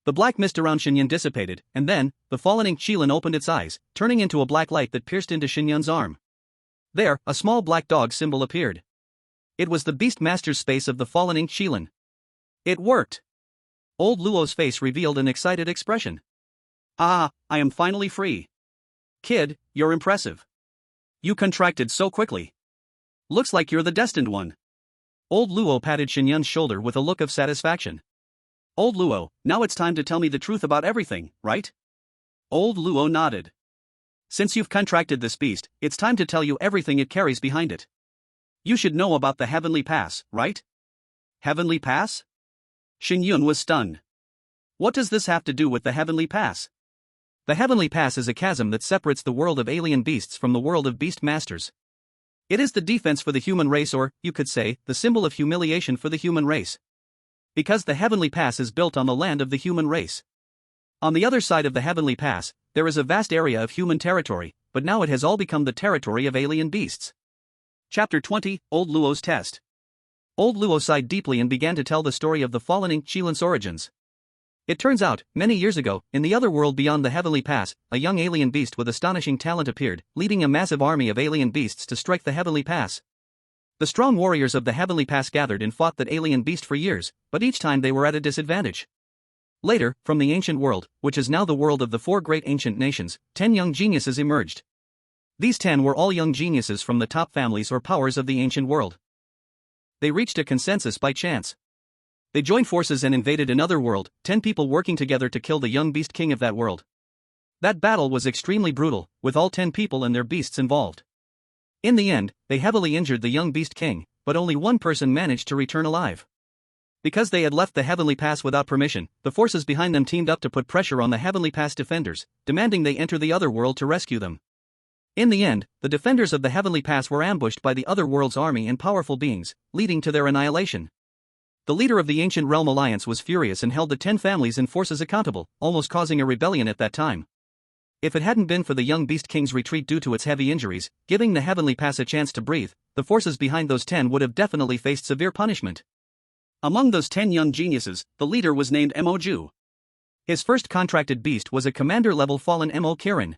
The black mist around Shen Yun dissipated, and then, the fallen ink Qilin opened its eyes, turning into a black light that pierced into Shen Yun's arm. There, a small black dog symbol appeared. It was the Beastmaster's space of the fallen ink Qilin. It worked. Old Luo's face revealed an excited expression. Ah, I am finally free. Kid, you're impressive. You contracted so quickly. Looks like you're the destined one. Old Luo patted Shen Yun's shoulder with a look of satisfaction. Old Luo, now it's time to tell me the truth about everything, right? Old Luo nodded. Since you've contracted this beast, it's time to tell you everything it carries behind it. You should know about the Heavenly Pass, right? Heavenly Pass? Shen Yun was stunned. What does this have to do with the Heavenly Pass? The Heavenly Pass is a chasm that separates the world of alien beasts from the world of beast masters. It is the defense for the human race, or, you could say, the symbol of humiliation for the human race. Because the Heavenly Pass is built on the land of the human race. On the other side of the Heavenly Pass, there is a vast area of human territory, but now it has all become the territory of alien beasts. Chapter 20, Old Luo's Test. Old Luo sighed deeply and began to tell the story of the fallen ink Qilin's origins. It turns out, many years ago, in the other world beyond the Heavenly Pass, a young alien beast with astonishing talent appeared, leading a massive army of alien beasts to strike the Heavenly Pass. The strong warriors of the Heavenly Pass gathered and fought that alien beast for years, but each time they were at a disadvantage. Later, from the ancient world, which is now the world of the 4 great ancient nations, 10 young geniuses emerged. These 10 were all young geniuses from the top families or powers of the ancient world. They reached a consensus by chance. They joined forces and invaded another world, 10 people working together to kill the young beast king of that world. That battle was extremely brutal, with all 10 people and their beasts involved. In the end, they heavily injured the young beast king, but only one person managed to return alive. Because they had left the Heavenly Pass without permission, the forces behind them teamed up to put pressure on the Heavenly Pass defenders, demanding they enter the other world to rescue them. In the end, the defenders of the Heavenly Pass were ambushed by the other world's army and powerful beings, leading to their annihilation. The leader of the Ancient Realm Alliance was furious and held the 10 families and forces accountable, almost causing a rebellion at that time. If it hadn't been for the young Beast King's retreat due to its heavy injuries, giving the Heavenly Pass a chance to breathe, the forces behind those 10 would have definitely faced severe punishment. Among those 10 young geniuses, the leader was named Mo Ju. His first contracted beast was a commander-level fallen Mo Kirin.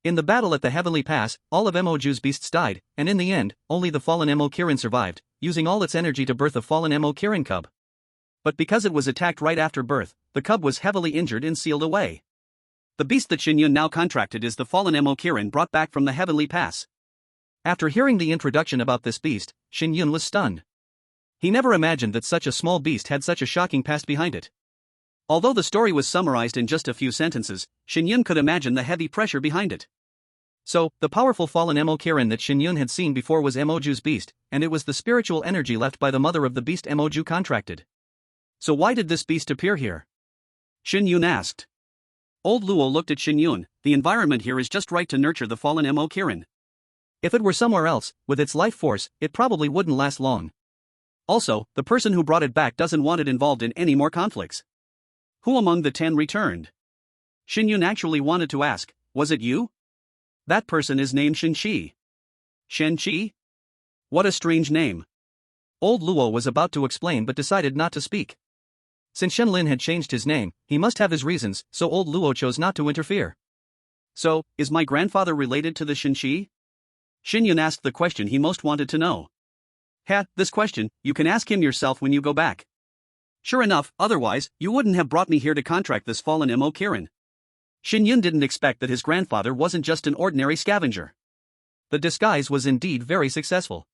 In the battle at the Heavenly Pass, all of Mo Ju's beasts died, and in the end, only the fallen Mo Kirin survived, using all its energy to birth a fallen Mo Kirin cub. But because it was attacked right after birth, the cub was heavily injured and sealed away. The beast that Shen Yun now contracted is the fallen Mo Kirin brought back from the Heavenly Pass. After hearing the introduction about this beast, Shen Yun was stunned. He never imagined that such a small beast had such a shocking past behind it. Although the story was summarized in just a few sentences, Shen Yun could imagine the heavy pressure behind it. So, the powerful fallen Mo Kirin that Shen Yun had seen before was Mo Ju's beast, and it was the spiritual energy left by the mother of the beast Mo Ju contracted. So why did this beast appear here? Shen Yun asked. Old Luo looked at Shen Yun. The environment here is just right to nurture the fallen Mo Kirin. If it were somewhere else, with its life force, it probably wouldn't last long. Also, the person who brought it back doesn't want it involved in any more conflicts. Who among the 10 returned? Shen Yun actually wanted to ask, was it you? That person is named Shen Shi. Shen Qi? What a strange name. Old Luo was about to explain but decided not to speak. Since Shen Lin had changed his name, he must have his reasons, so old Luo chose not to interfere. So, is my grandfather related to the Shen Qi? Shen Yun asked the question he most wanted to know. This question, you can ask him yourself when you go back. Sure enough, otherwise, you wouldn't have brought me here to contract this fallen Mo Kirin. Shen Yun didn't expect that his grandfather wasn't just an ordinary scavenger. The disguise was indeed very successful.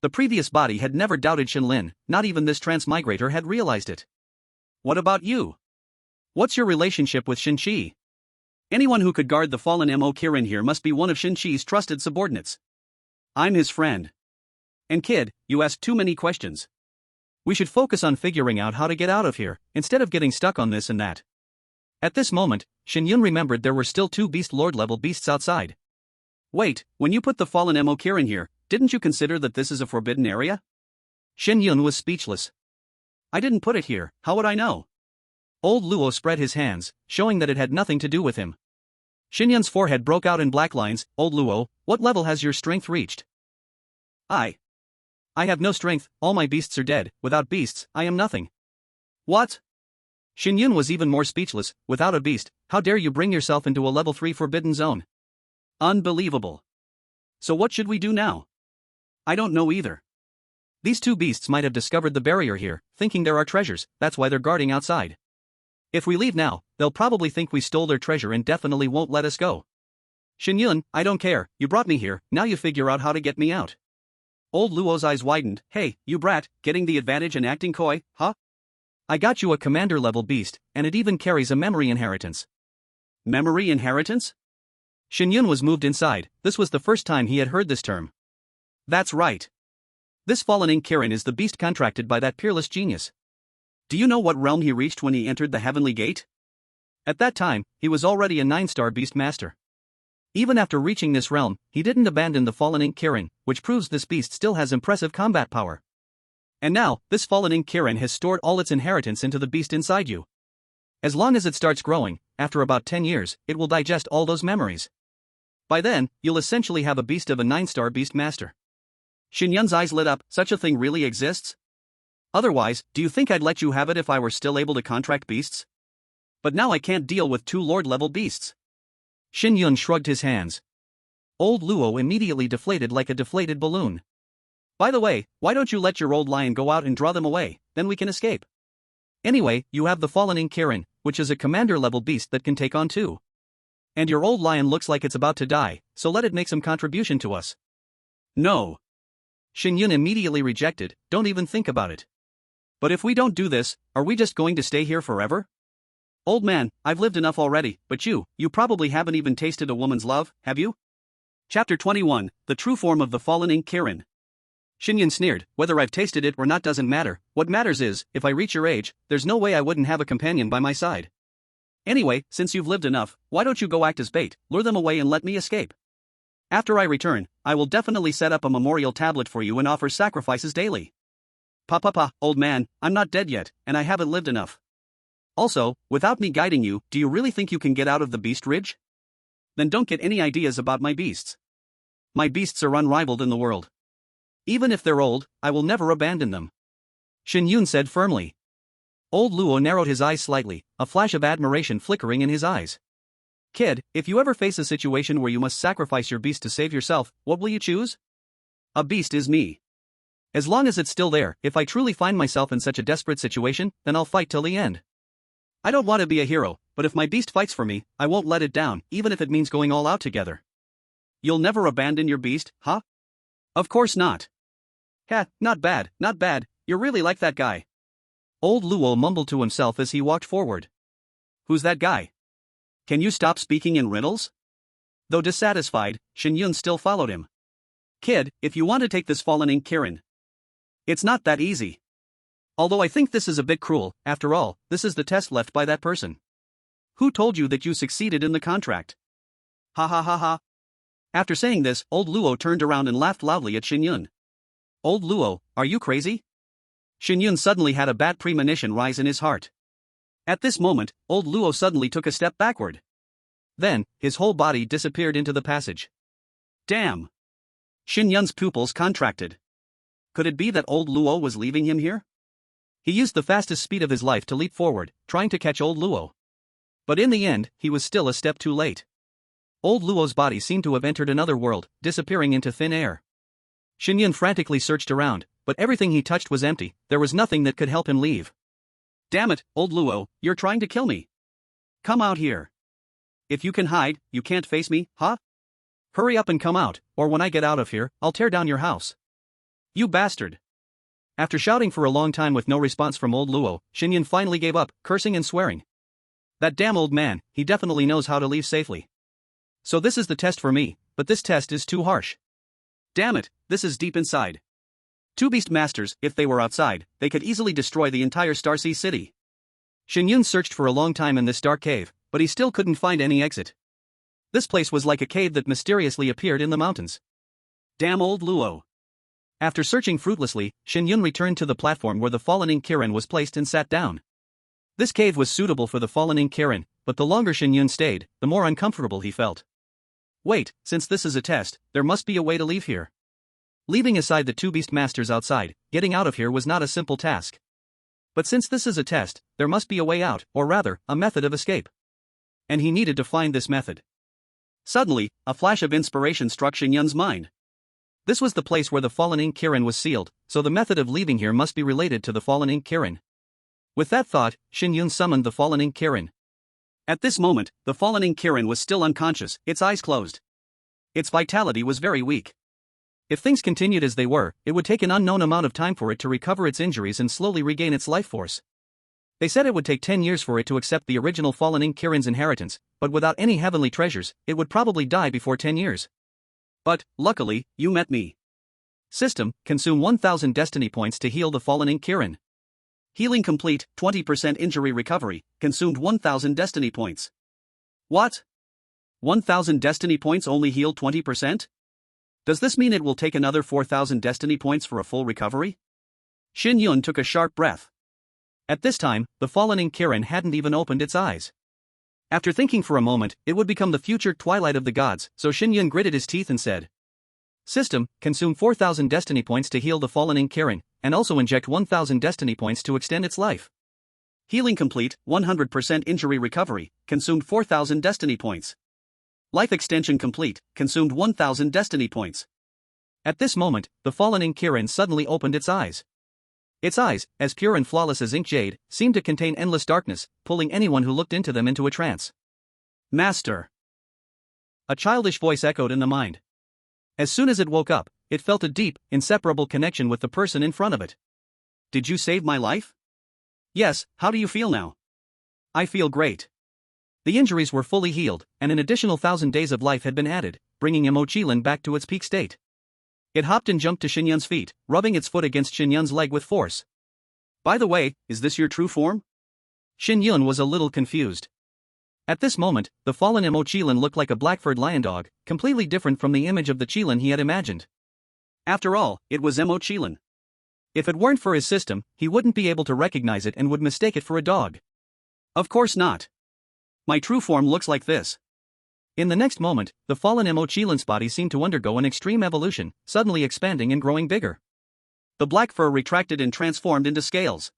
The previous body had never doubted Shen Lin, not even this transmigrator had realized it. What about you? What's your relationship with Shen Qi? Anyone who could guard the fallen Mo Kirin here must be one of Shen Qi's trusted subordinates. I'm his friend. And kid, you ask too many questions. We should focus on figuring out how to get out of here, instead of getting stuck on this and that. At this moment, Shen Yun remembered there were still 2 Beast Lord level beasts outside. Wait, when you put the fallen Mo Kirin here, didn't you consider that this is a forbidden area? Shen Yun was speechless. I didn't put it here, how would I know? Old Luo spread his hands, showing that it had nothing to do with him. Shen Yun's forehead broke out in black lines. Old Luo, what level has your strength reached? I have no strength, all my beasts are dead, without beasts, I am nothing. What? Shen Yun was even more speechless. Without a beast, how dare you bring yourself into a level 3 forbidden zone? Unbelievable. So what should we do now? I don't know either. These 2 beasts might have discovered the barrier here, thinking there are treasures, that's why they're guarding outside. If we leave now, they'll probably think we stole their treasure and definitely won't let us go. Shen Yun, I don't care, you brought me here, now you figure out how to get me out. Old Luo's eyes widened. Hey, you brat, getting the advantage and acting coy, huh? I got you a commander-level beast, and it even carries a memory inheritance. Memory inheritance? Shen Yun was moved inside. This was the first time he had heard this term. That's right. This fallen Kirin is the beast contracted by that peerless genius. Do you know what realm he reached when he entered the Heavenly Gate? At that time, he was already a 9-star beast master. Even after reaching this realm, he didn't abandon the fallen Kirin, which proves this beast still has impressive combat power. And now, this fallen Kirin has stored all its inheritance into the beast inside you. As long as it starts growing, after about 10 years, it will digest all those memories. By then, you'll essentially have a beast of a 9-star beast master. Shen Yun's eyes lit up. Such a thing really exists? Otherwise, do you think I'd let you have it if I were still able to contract beasts? But now I can't deal with 2 lord-level beasts. Shen Yun shrugged his hands. Old Luo immediately deflated like a deflated balloon. By the way, why don't you let your old lion go out and draw them away, then we can escape. Anyway, you have the fallen Kirin, which is a commander-level beast that can take on 2. And your old lion looks like it's about to die, so let it make some contribution to us. No. Shen Yun immediately rejected, don't even think about it. But if we don't do this, are we just going to stay here forever? Old man, I've lived enough already, but you probably haven't even tasted a woman's love, have you? Chapter 21, The True Form of the Fallen Kirin. Shen Yun sneered, whether I've tasted it or not doesn't matter, what matters is, if I reach your age, there's no way I wouldn't have a companion by my side. Anyway, since you've lived enough, why don't you go act as bait, lure them away and let me escape? After I return, I will definitely set up a memorial tablet for you and offer sacrifices daily. Pa, old man, I'm not dead yet, and I haven't lived enough. Also, without me guiding you, do you really think you can get out of the Beast Ridge? Then don't get any ideas about my beasts. My beasts are unrivaled in the world. Even if they're old, I will never abandon them. Shen Yun said firmly. Old Luo narrowed his eyes slightly, a flash of admiration flickering in his eyes. Kid, if you ever face a situation where you must sacrifice your beast to save yourself, what will you choose? A beast is me. As long as it's still there, if I truly find myself in such a desperate situation, then I'll fight till the end. I don't want to be a hero, but if my beast fights for me, I won't let it down, even if it means going all out together. You'll never abandon your beast, huh? Of course not. Not bad, you're really like that guy. Old Luo mumbled to himself as he walked forward. Who's that guy? Can you stop speaking in riddles? Though dissatisfied, Shen Yun still followed him. Kid, if you want to take this fallen Kirin, it's not that easy. Although I think this is a bit cruel, after all, this is the test left by that person. Who told you that you succeeded in the contract? Ha. After saying this, old Luo turned around and laughed loudly at Shen Yun. Old Luo, are you crazy? Shen Yun suddenly had a bad premonition rise in his heart. At this moment, old Luo suddenly took a step backward. Then, his whole body disappeared into the passage. Damn! Shen Yun's pupils contracted. Could it be that old Luo was leaving him here? He used the fastest speed of his life to leap forward, trying to catch old Luo. But in the end, he was still a step too late. Old Luo's body seemed to have entered another world, disappearing into thin air. Shen Yun frantically searched around, but everything he touched was empty. There was nothing that could help him leave. Damn it, old Luo, you're trying to kill me. Come out here. If you can hide, you can't face me, huh? Hurry up and come out, or when I get out of here, I'll tear down your house. You bastard. After shouting for a long time with no response from old Luo, Shen Yun finally gave up, cursing and swearing. That damn old man, he definitely knows how to leave safely. So this is the test for me, but this test is too harsh. Damn it, this is deep inside. Two beast masters, if they were outside, they could easily destroy the entire Starsea city. Shen Yun searched for a long time in this dark cave, but he still couldn't find any exit. This place was like a cave that mysteriously appeared in the mountains. Damn old Luo. After searching fruitlessly, Shen Yun returned to the platform where the fallen ink Kirin was placed and sat down. This cave was suitable for the fallen ink Kirin, but the longer Shen Yun stayed, the more uncomfortable he felt. Wait, since this is a test, there must be a way to leave here. Leaving aside the two beast masters outside, getting out of here was not a simple task. But since this is a test, there must be a way out, or rather, a method of escape. And he needed to find this method. Suddenly, a flash of inspiration struck Shen Yun's mind. This was the place where the fallen ink Kirin was sealed, so the method of leaving here must be related to the fallen ink Kirin. With that thought, Shen Yun summoned the fallen ink Kirin. At this moment, the fallen ink Kirin was still unconscious, its eyes closed. Its vitality was very weak. If things continued as they were, it would take an unknown amount of time for it to recover its injuries and slowly regain its life force. They said it would take 10 years for it to accept the original fallen ink Kirin's inheritance, but without any heavenly treasures, it would probably die before 10 years. But, luckily, you met me. System, consume 1000 destiny points to heal the fallen ink Kirin. Healing complete, 20% injury recovery, consumed 1000 destiny points. What? 1000 destiny points only heal 20%? Does this mean it will take another 4000 destiny points for a full recovery? Shen Yun took a sharp breath. At this time, the fallen ink Kirin hadn't even opened its eyes. After thinking for a moment, it would become the future twilight of the gods, so Shen Yun gritted his teeth and said, System, consume 4000 destiny points to heal the fallen ink Kirin, and also inject 1000 destiny points to extend its life. Healing complete, 100% injury recovery, consumed 4000 destiny points. Life extension complete, consumed 1000 destiny points. At this moment, the fallen ink Kirin suddenly opened its eyes. Its eyes, as pure and flawless as ink jade, seemed to contain endless darkness, pulling anyone who looked into them into a trance. Master! A childish voice echoed in the mind. As soon as it woke up, it felt a deep, inseparable connection with the person in front of it. Did you save my life? Yes, how do you feel now? I feel great. The injuries were fully healed, and an additional 1000 days of life had been added, bringing Emochilin back to its peak state. It hopped and jumped to Shen Yun's feet, rubbing its foot against Shen Yun's leg with force. By the way, is this your true form? Shen Yun was a little confused. At this moment, the fallen Emochilin looked like a black-furred lion dog, completely different from the image of the Chilin he had imagined. After all, it was Emochilin. If it weren't for his system, he wouldn't be able to recognize it and would mistake it for a dog. Of course not. My true form looks like this. In the next moment, the fallen Emochilin's body seemed to undergo an extreme evolution, suddenly expanding and growing bigger. The black fur retracted and transformed into scales.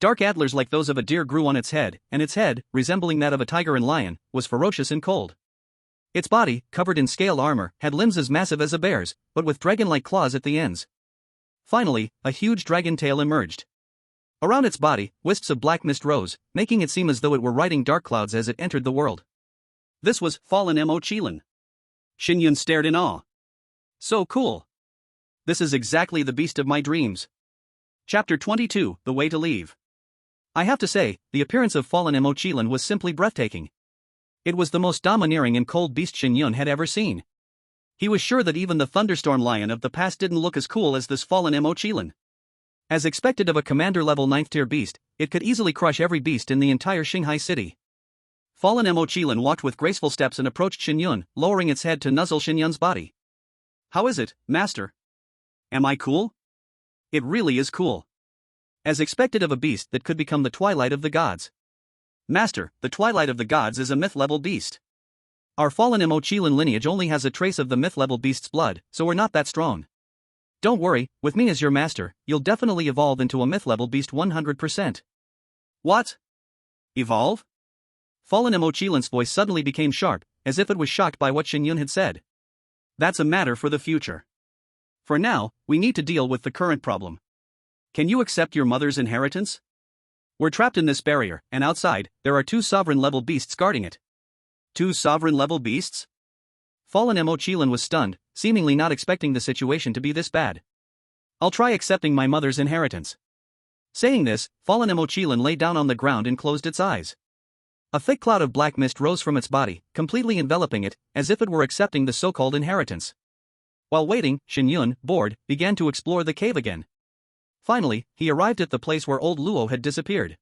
Dark antlers like those of a deer grew on its head, and its head, resembling that of a tiger and lion, was ferocious and cold. Its body, covered in scale armor, had limbs as massive as a bear's, but with dragon-like claws at the ends. Finally, a huge dragon tail emerged. Around its body, wisps of black mist rose, making it seem as though it were riding dark clouds as it entered the world. This was fallen Emochilin. Shen Yun stared in awe. So cool. This is exactly the beast of my dreams. Chapter 22, The Way to Leave. I have to say, the appearance of fallen Emochilin was simply breathtaking. It was the most domineering and cold beast Shen Yun had ever seen. He was sure that even the thunderstorm lion of the past didn't look as cool as this fallen Emochilin. As expected of a commander-level 9th-tier beast, it could easily crush every beast in the entire Shanghai city. Fallen Emochilin walked with graceful steps and approached Shen Yun, lowering its head to nuzzle Shen Yun's body. How is it, master? Am I cool? It really is cool. As expected of a beast that could become the twilight of the gods. Master, the twilight of the gods is a myth-level beast. Our fallen Mochilan lineage only has a trace of the myth-level beast's blood, so we're not that strong. Don't worry, with me as your master, you'll definitely evolve into a myth-level beast 100%. What? Evolve? Fallen Mochilan's voice suddenly became sharp, as if it was shocked by what Shen Yun had said. That's a matter for the future. For now, we need to deal with the current problem. Can you accept your mother's inheritance? We're trapped in this barrier, and outside, there are 2 sovereign-level beasts guarding it. 2 sovereign-level beasts? Fallen Mochilan was stunned, seemingly not expecting the situation to be this bad. I'll try accepting my mother's inheritance. Saying this, Fallen Mochilan lay down on the ground and closed its eyes. A thick cloud of black mist rose from its body, completely enveloping it, as if it were accepting the so-called inheritance. While waiting, Shen Yun, bored, began to explore the cave again. Finally, he arrived at the place where old Luo had disappeared.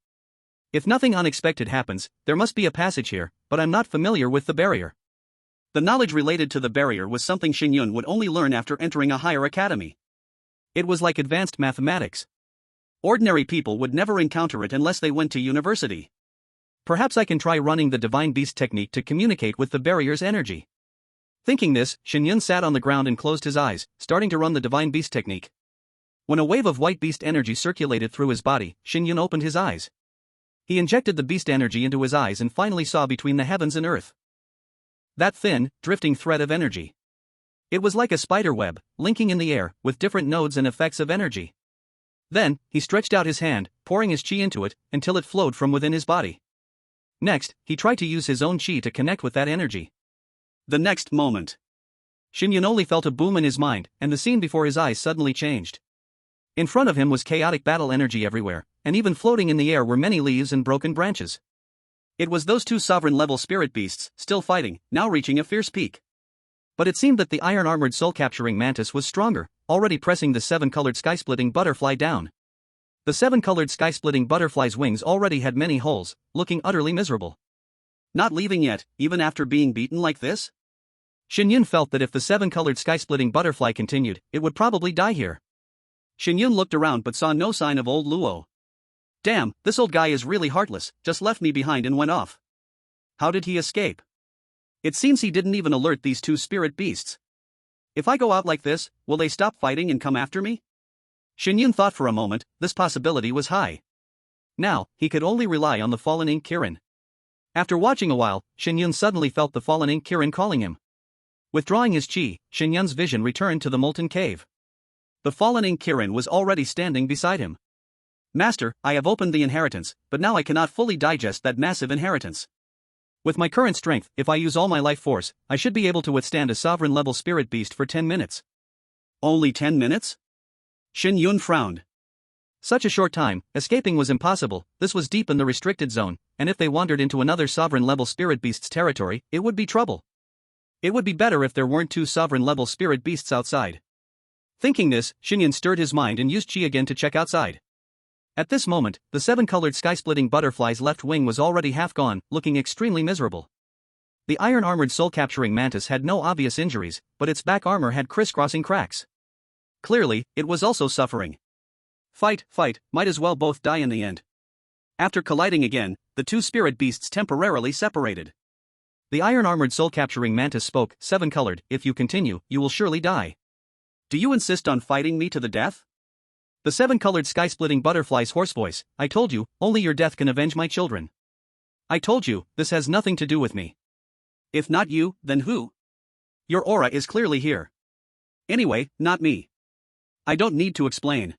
If nothing unexpected happens, there must be a passage here, but I'm not familiar with the barrier. The knowledge related to the barrier was something Shen Yun would only learn after entering a higher academy. It was like advanced mathematics. Ordinary people would never encounter it unless they went to university. Perhaps I can try running the Divine Beast technique to communicate with the barrier's energy. Thinking this, Shen Yun sat on the ground and closed his eyes, starting to run the Divine Beast technique. When a wave of white beast energy circulated through his body, Shen Yun opened his eyes. He injected the beast energy into his eyes and finally saw between the heavens and earth. That thin, drifting thread of energy. It was like a spider web, linking in the air, with different nodes and effects of energy. Then, he stretched out his hand, pouring his chi into it, until it flowed from within his body. Next, he tried to use his own chi to connect with that energy. The next moment, Shen Yun only felt a boom in his mind, and the scene before his eyes suddenly changed. In front of him was chaotic battle energy everywhere, and even floating in the air were many leaves and broken branches. It was those 2 sovereign-level spirit beasts, still fighting, now reaching a fierce peak. But it seemed that the iron-armored soul-capturing mantis was stronger, already pressing the 7-colored sky-splitting butterfly down. The 7-colored sky-splitting butterfly's wings already had many holes, looking utterly miserable. Not leaving yet, even after being beaten like this? Shen Yun felt that if the 7-colored sky-splitting butterfly continued, it would probably die here. Shen Yun looked around but saw no sign of old Luo. Damn, this old guy is really heartless, just left me behind and went off. How did he escape? It seems he didn't even alert these 2 spirit beasts. If I go out like this, will they stop fighting and come after me? Shen Yun thought for a moment, this possibility was high. Now, he could only rely on the fallen ink Kirin. After watching a while, Shen Yun suddenly felt the fallen ink Kirin calling him. Withdrawing his chi, Shen Yun's vision returned to the molten cave. The fallen ink Kirin was already standing beside him. Master, I have opened the inheritance, but now I cannot fully digest that massive inheritance. With my current strength, if I use all my life force, I should be able to withstand a sovereign-level spirit beast for 10 minutes. Only 10 minutes? Shen Yun frowned. Such a short time, escaping was impossible. This was deep in the restricted zone, and if they wandered into another sovereign-level spirit beast's territory, it would be trouble. It would be better if there weren't 2 sovereign-level spirit beasts outside. Thinking this, Shen Yun stirred his mind and used chi again to check outside. At this moment, the 7-colored sky-splitting butterfly's left wing was already half gone, looking extremely miserable. The iron-armored soul-capturing mantis had no obvious injuries, but its back armor had crisscrossing cracks. Clearly, it was also suffering. Fight, might as well both die in the end. After colliding again, the 2 spirit beasts temporarily separated. The iron-armored soul-capturing mantis spoke, 7-colored, if you continue, you will surely die. Do you insist on fighting me to the death? The 7-colored sky-splitting butterfly's hoarse voice, I told you, only your death can avenge my children. I told you, this has nothing to do with me. If not you, then who? Your aura is clearly here. Anyway, not me. I don't need to explain.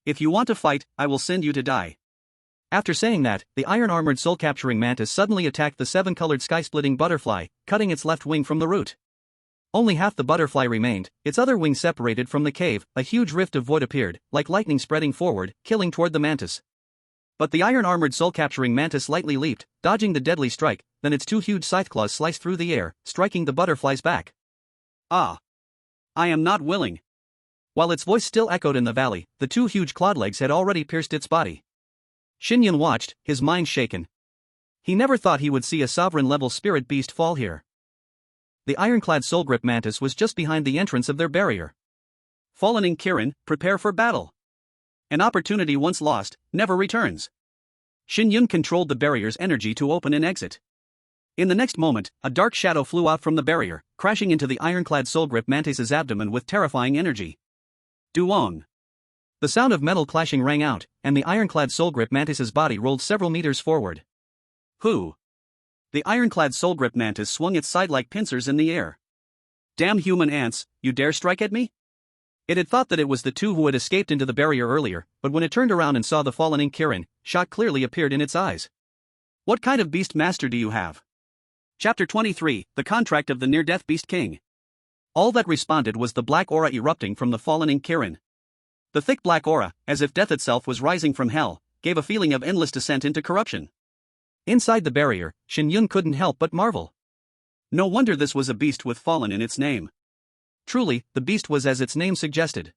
If you want to fight, I will send you to die. After saying that, the iron-armored soul-capturing mantis suddenly attacked the 7-colored sky-splitting butterfly, cutting its left wing from the root. Only half the butterfly remained, its other wing separated from the cave, a huge rift of void appeared, like lightning spreading forward, killing toward the mantis. But the iron-armored soul-capturing mantis lightly leaped, dodging the deadly strike, then its 2 huge scythe claws sliced through the air, striking the butterfly's back. Ah! I am not willing. While its voice still echoed in the valley, the 2 huge clawed legs had already pierced its body. Shen Yun watched, his mind shaken. He never thought he would see a sovereign-level spirit beast fall here. The ironclad soul grip mantis was just behind the entrance of their barrier. Fallen ink Kirin, prepare for battle. An opportunity once lost, never returns. Shen Yun controlled the barrier's energy to open and exit. In the next moment, a dark shadow flew out from the barrier, crashing into the ironclad soul grip mantis's abdomen with terrifying energy. Duong. The sound of metal clashing rang out, and the ironclad soul grip mantis's body rolled several meters forward. Who? The ironclad soul grip mantis swung its side like pincers in the air. Damn human ants, you dare strike at me? It had thought that it was the two who had escaped into the barrier earlier, but when it turned around and saw the fallen ink Kirin, shock clearly appeared in its eyes. What kind of beast master do you have? Chapter 23, The Contract of the Near-Death Beast King. All that responded was the black aura erupting from the fallen ink Kirin. The thick black aura, as if death itself was rising from hell, gave a feeling of endless descent into corruption. Inside the barrier, Shen Yun couldn't help but marvel. No wonder this was a beast with fallen in its name. Truly, the beast was as its name suggested.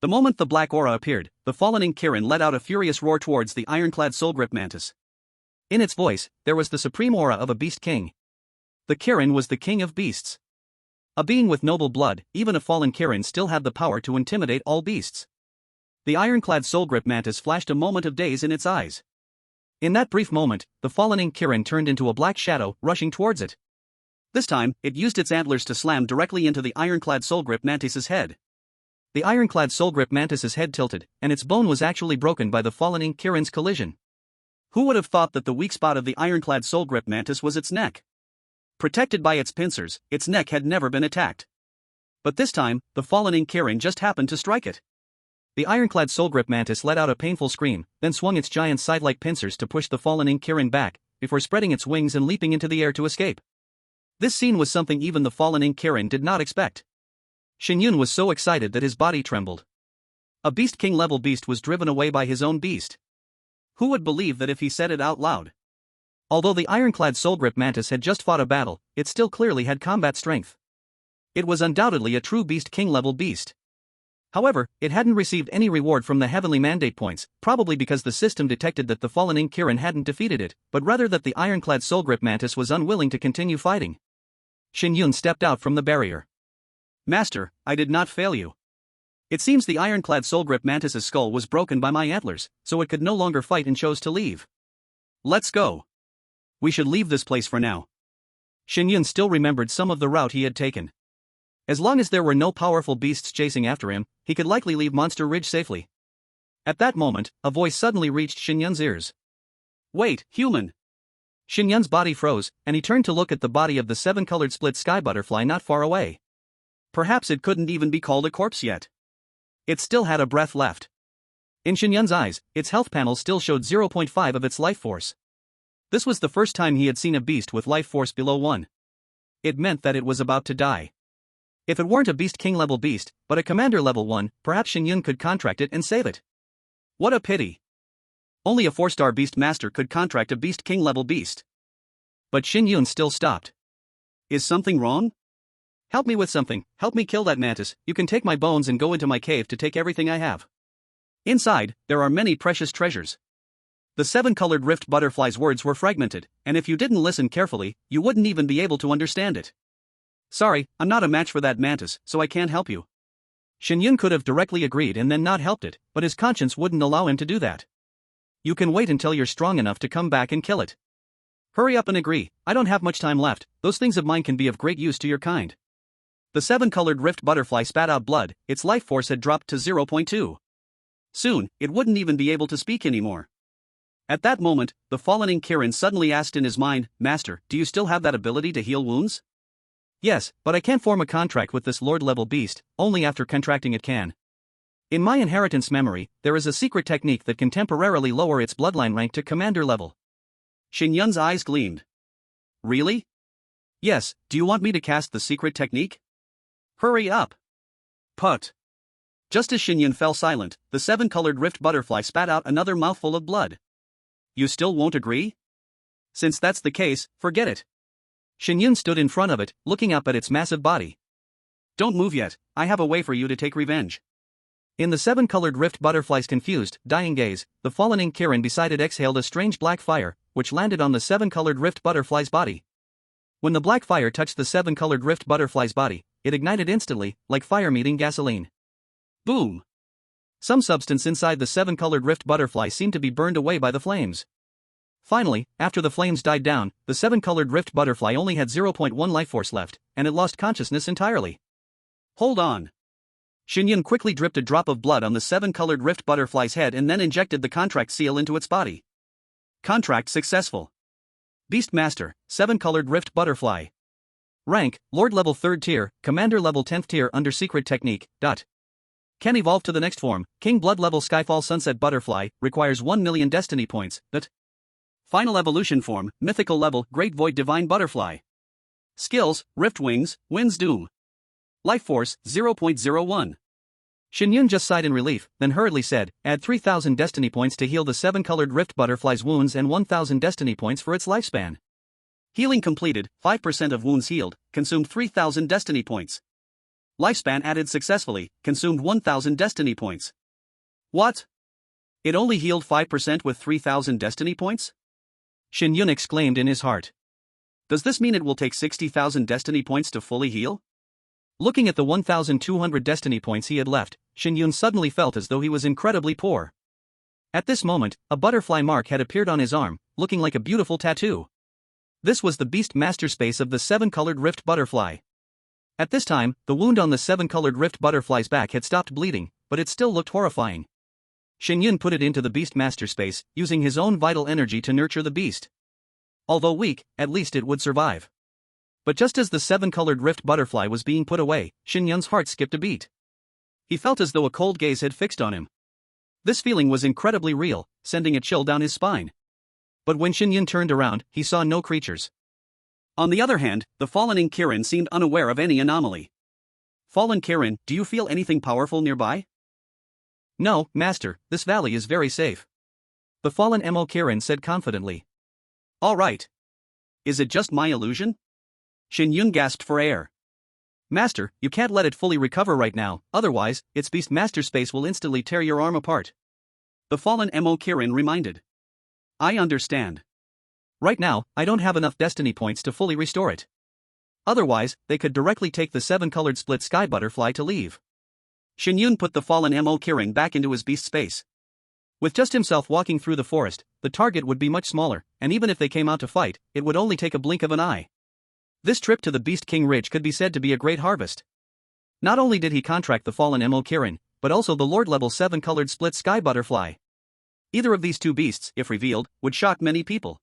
The moment the black aura appeared, the fallen ink Kirin let out a furious roar towards the ironclad soul grip mantis. In its voice, there was the supreme aura of a beast king. The Kirin was the king of beasts. A being with noble blood, even a fallen Kirin still had the power to intimidate all beasts. The ironclad soul grip mantis flashed a moment of daze in its eyes. In that brief moment, the fallen ink Kirin turned into a black shadow, rushing towards it. This time, it used its antlers to slam directly into the ironclad soul grip mantis's head. The ironclad soul grip mantis's head tilted, and its bone was actually broken by the fallen ink Kirin's collision. Who would have thought that the weak spot of the ironclad soul grip mantis was its neck? Protected by its pincers, its neck had never been attacked. But this time, the fallen ink Kirin just happened to strike it. The ironclad soul grip mantis let out a painful scream, then swung its giant side-like pincers to push the fallen ink Kirin back, before spreading its wings and leaping into the air to escape. This scene was something even the fallen ink Kirin did not expect. Shen Yun was so excited that his body trembled. A beast king level beast was driven away by his own beast. Who would believe that if he said it out loud? Although the ironclad soul grip mantis had just fought a battle, it still clearly had combat strength. It was undoubtedly a true beast king level beast. However, it hadn't received any reward from the heavenly mandate points, probably because the system detected that the fallen ink Kirin hadn't defeated it, but rather that the ironclad soul grip mantis was unwilling to continue fighting. Shen Yun stepped out from the barrier. Master, I did not fail you. It seems the ironclad soul grip mantis's skull was broken by my antlers, so it could no longer fight and chose to leave. Let's go. We should leave this place for now. Shen Yun still remembered some of the route he had taken. As long as there were no powerful beasts chasing after him, he could likely leave Monster Ridge safely. At that moment, a voice suddenly reached Shen Yun's ears. Wait, human! Shen Yun's body froze, and he turned to look at the body of the seven-colored split sky butterfly not far away. Perhaps it couldn't even be called a corpse yet. It still had a breath left. In Shen Yun's eyes, its health panel still showed 0.5 of its life force. This was the first time he had seen a beast with life force below 1. It meant that it was about to die. If it weren't a beast king level beast, but a commander level 1, perhaps Shen Yun could contract it and save it. What a pity. Only a 4-star beast master could contract a beast king level beast. But Shen Yun still stopped. Is something wrong? Help me with something, help me kill that mantis. You can take my bones and go into my cave to take everything I have. Inside, there are many precious treasures. The 7-colored rift butterfly's words were fragmented, and if you didn't listen carefully, you wouldn't even be able to understand it. Sorry, I'm not a match for that mantis, so I can't help you. Shen Yun could have directly agreed and then not helped it, but his conscience wouldn't allow him to do that. You can wait until you're strong enough to come back and kill it. Hurry up and agree, I don't have much time left, those things of mine can be of great use to your kind. The 7-colored rift butterfly spat out blood, its life force had dropped to 0.2. Soon, it wouldn't even be able to speak anymore. At that moment, the fallen ink Kirin suddenly asked in his mind, Master, do you still have that ability to heal wounds? Yes, but I can't form a contract with this lord-level beast, only after contracting it can. In my inheritance memory, there is a secret technique that can temporarily lower its bloodline rank to commander level. Shen Yun's eyes gleamed. Really? Yes, do you want me to cast the secret technique? Hurry up. Put. Just as Shen Yun fell silent, the 7-colored rift butterfly spat out another mouthful of blood. You still won't agree? Since that's the case, forget it. Shen Yun stood in front of it, looking up at its massive body. Don't move yet, I have a way for you to take revenge. In the 7-colored rift butterfly's confused, dying gaze, the fallen ink Kirin beside it exhaled a strange black fire, which landed on the 7-colored rift butterfly's body. When the black fire touched the 7-colored rift butterfly's body, it ignited instantly, like fire meeting gasoline. Boom! Some substance inside the 7-colored rift butterfly seemed to be burned away by the flames. Finally, after the flames died down, the seven-colored rift butterfly only had 0.1 life force left, and it lost consciousness entirely. Hold on. Shen Yun quickly dripped a drop of blood on the seven-colored rift butterfly's head and then injected the contract seal into its body. Contract successful. Beastmaster, seven-colored rift butterfly. Rank, Lord level 3rd tier, Commander level 10th tier under secret technique. Can evolve to the next form, King Blood level Skyfall Sunset Butterfly, requires 1 million destiny points. Final evolution form, mythical level, Great Void Divine Butterfly. Skills, Rift Wings, Wind's Doom. Life Force, 0.01. Shen Yun just sighed in relief, then hurriedly said, add 3,000 destiny points to heal the seven-colored rift butterfly's wounds and 1,000 destiny points for its lifespan. Healing completed, 5% of wounds healed, consumed 3,000 destiny points. Lifespan added successfully, consumed 1,000 destiny points. What? It only healed 5% with 3,000 destiny points? Shen Yun exclaimed in his heart. Does this mean it will take 60,000 destiny points to fully heal? Looking at the 1,200 destiny points he had left, Shen Yun suddenly felt as though he was incredibly poor. At this moment, a butterfly mark had appeared on his arm, looking like a beautiful tattoo. This was the beast master space of the seven-colored rift butterfly. At this time, the wound on the seven-colored rift butterfly's back had stopped bleeding, but it still looked horrifying. Shen Yun put it into the beast master space, using his own vital energy to nurture the beast. Although weak, at least it would survive. But just as the seven-colored rift butterfly was being put away, Shen Yun's heart skipped a beat. He felt as though a cold gaze had fixed on him. This feeling was incredibly real, sending a chill down his spine. But when Shen Yun turned around, he saw no creatures. On the other hand, the fallen Kirin seemed unaware of any anomaly. Fallen Kirin, do you feel anything powerful nearby? No, Master, this valley is very safe. The fallen Kirin said confidently. All right. Is it just my illusion? Shen Yun gasped for air. Master, you can't let it fully recover right now, otherwise, its beast master space will instantly tear your arm apart. The fallen Kirin reminded. I understand. Right now, I don't have enough destiny points to fully restore it. Otherwise, they could directly take the seven-colored split sky butterfly to leave. Shen Yun put the fallen Kirin back into his beast space. With just himself walking through the forest, the target would be much smaller, and even if they came out to fight, it would only take a blink of an eye. This trip to the Beast King Ridge could be said to be a great harvest. Not only did he contract the fallen Kirin, but also the Lord-level 7-colored split sky butterfly. Either of these two beasts, if revealed, would shock many people.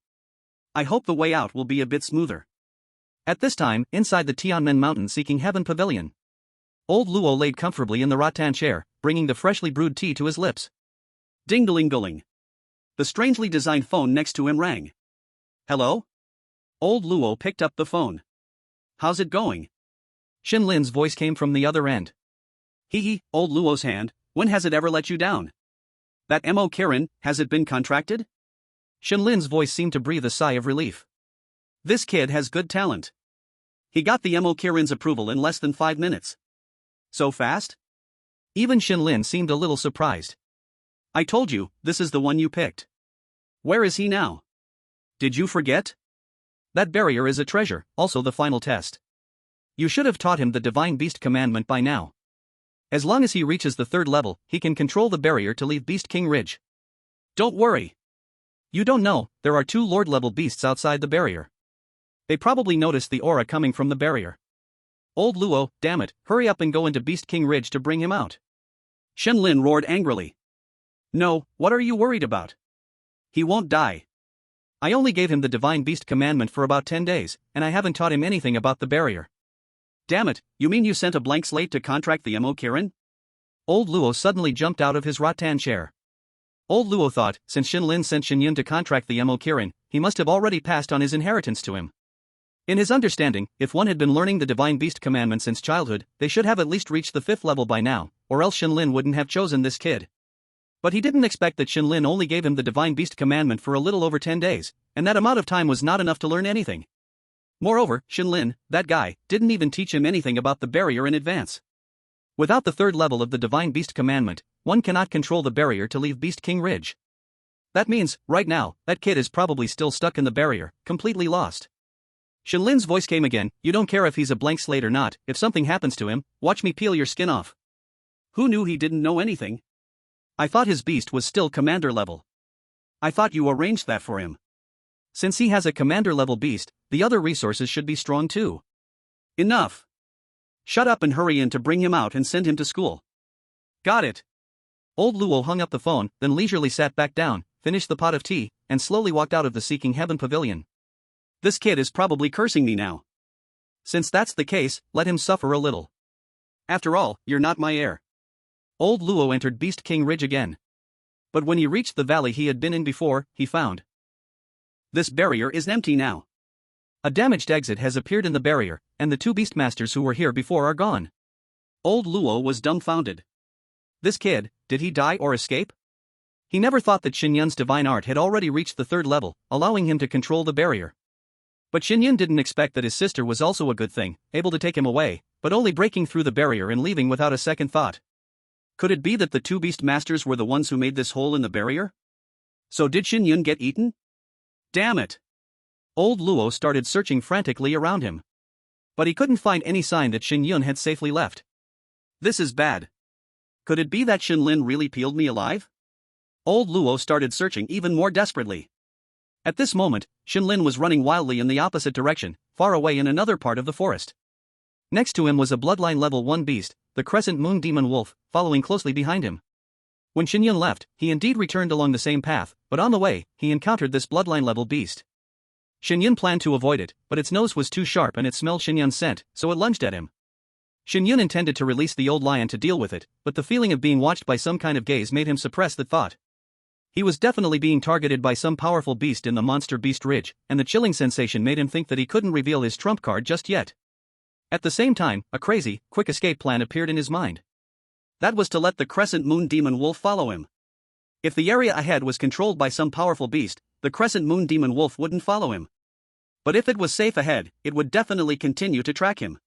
I hope the way out will be a bit smoother. At this time, inside the Tianmen Mountain Seeking Heaven Pavilion, old Luo laid comfortably in the rattan chair, bringing the freshly brewed tea to his lips. Ding-a-ling-a-ling. The strangely designed phone next to him rang. Hello? Old Luo picked up the phone. How's it going? Xin Lin's voice came from the other end. Hee, old Luo's hand, when has it ever let you down? That Kirin, has it been contracted? Shen Lin's voice seemed to breathe a sigh of relief. This kid has good talent. He got the Kirin's approval in less than 5 minutes. So fast? Even Shen Lin seemed a little surprised. I told you, this is the one you picked. Where is he now? Did you forget? That barrier is a treasure, also the final test. You should have taught him the Divine Beast commandment by now. As long as he reaches the 3rd level, he can control the barrier to leave Beast King Ridge. Don't worry. You don't know, there are 2 Lord-level beasts outside the barrier. They probably noticed the aura coming from the barrier. Old Luo, damn it, hurry up and go into Beast King Ridge to bring him out. Shen Lin roared angrily. No, what are you worried about? He won't die. I only gave him the Divine Beast commandment for about 10 days, and I haven't taught him anything about the barrier. Damn it, you mean you sent a blank slate to contract the Kirin? Old Luo suddenly jumped out of his rattan chair. Old Luo thought, since Shen Lin sent Shen Yun to contract the Kirin, he must have already passed on his inheritance to him. In his understanding, if one had been learning the Divine Beast commandment since childhood, they should have at least reached the 5th level by now, or else Shen Lin wouldn't have chosen this kid. But he didn't expect that Shen Lin only gave him the Divine Beast commandment for a little over 10 days, and that amount of time was not enough to learn anything. Moreover, Shen Lin, that guy, didn't even teach him anything about the barrier in advance. Without the 3rd level of the Divine Beast commandment, one cannot control the barrier to leave Beast King Ridge. That means, right now, that kid is probably still stuck in the barrier, completely lost. Shen Lin's voice came again, you don't care if he's a blank slate or not, if something happens to him, watch me peel your skin off. Who knew he didn't know anything? I thought his beast was still commander level. I thought you arranged that for him. Since he has a commander-level beast, the other resources should be strong too. Enough. Shut up and hurry in to bring him out and send him to school. Got it. Old Luo hung up the phone, then leisurely sat back down, finished the pot of tea, and slowly walked out of the Seeking Heaven pavilion. This kid is probably cursing me now. Since that's the case, let him suffer a little. After all, you're not my heir. Old Luo entered Beast King Ridge again. But when he reached the valley he had been in before, he found this barrier is empty now. A damaged exit has appeared in the barrier, and the two beastmasters who were here before are gone. Old Luo was dumbfounded. This kid, did he die or escape? He never thought that Shen Yun's divine art had already reached the third level, allowing him to control the barrier. But Shen Yun didn't expect that his sister was also a good thing, able to take him away, but only breaking through the barrier and leaving without a second thought. Could it be that the two beastmasters were the ones who made this hole in the barrier? So did Shen Yun get eaten? Damn it! Old Luo started searching frantically around him. But he couldn't find any sign that Shen Yun had safely left. This is bad. Could it be that Shen Lin really peeled me alive? Old Luo started searching even more desperately. At this moment, Shen Lin was running wildly in the opposite direction, far away in another part of the forest. Next to him was a bloodline level 1 beast, the Crescent Moon Demon Wolf, following closely behind him. When Shen Yun left, he indeed returned along the same path, but on the way, he encountered this bloodline level beast. Shen Yun planned to avoid it, but its nose was too sharp and it smelled Shen Yun's scent, so it lunged at him. Shen Yun intended to release the old lion to deal with it, but the feeling of being watched by some kind of gaze made him suppress that thought. He was definitely being targeted by some powerful beast in the Monster Beast Ridge, and the chilling sensation made him think that he couldn't reveal his trump card just yet. At the same time, a crazy, quick escape plan appeared in his mind. That was to let the Crescent Moon Demon Wolf follow him. If the area ahead was controlled by some powerful beast, the Crescent Moon Demon Wolf wouldn't follow him. But if it was safe ahead, it would definitely continue to track him.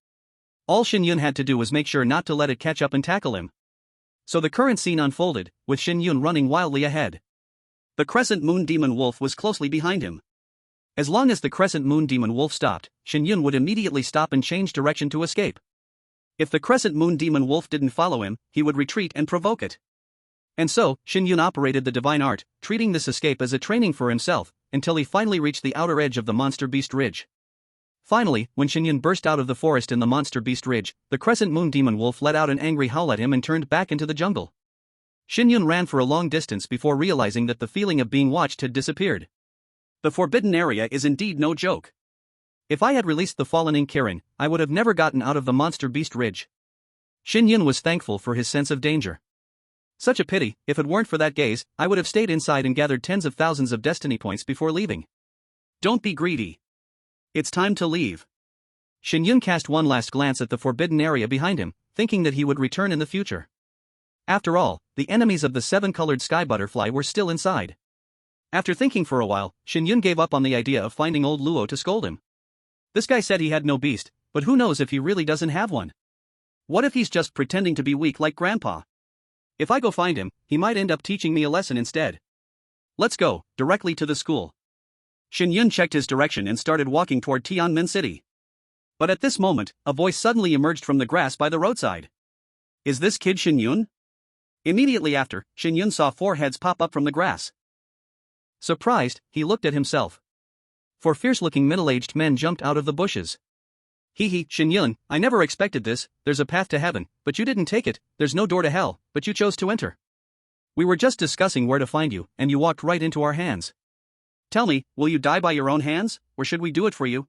All Shen Yun had to do was make sure not to let it catch up and tackle him. So the current scene unfolded, with Shen Yun running wildly ahead. The Crescent Moon Demon Wolf was closely behind him. As long as the Crescent Moon Demon Wolf stopped, Shen Yun would immediately stop and change direction to escape. If the Crescent Moon Demon Wolf didn't follow him, he would retreat and provoke it. And so, Shen Yun operated the divine art, treating this escape as a training for himself, until he finally reached the outer edge of the Monster Beast Ridge. Finally, when Shen Yun burst out of the forest in the Monster Beast Ridge, the Crescent Moon Demon Wolf let out an angry howl at him and turned back into the jungle. Shen Yun ran for a long distance before realizing that the feeling of being watched had disappeared. The forbidden area is indeed no joke. If I had released the fallen Ink Kirin, I would have never gotten out of the Monster Beast Ridge. Shen Yun was thankful for his sense of danger. Such a pity, if it weren't for that gaze, I would have stayed inside and gathered tens of thousands of destiny points before leaving. Don't be greedy. It's time to leave. Shen Yun cast one last glance at the forbidden area behind him, thinking that he would return in the future. After all, the enemies of the seven-colored sky butterfly were still inside. After thinking for a while, Shen Yun gave up on the idea of finding old Luo to scold him. This guy said he had no beast, but who knows if he really doesn't have one? What if he's just pretending to be weak like Grandpa? If I go find him, he might end up teaching me a lesson instead. Let's go, directly to the school. Shen Yun checked his direction and started walking toward Tianmin City. But at this moment, a voice suddenly emerged from the grass by the roadside. Is this kid Shen Yun? Immediately after, Shen Yun saw 4 heads pop up from the grass. Surprised, he looked at himself. 4 fierce-looking middle-aged men jumped out of the bushes. Hee, Shen Yun, I never expected this. There's a path to heaven, but you didn't take it. There's no door to hell, but you chose to enter. We were just discussing where to find you, and you walked right into our hands. Tell me, will you die by your own hands, or should we do it for you?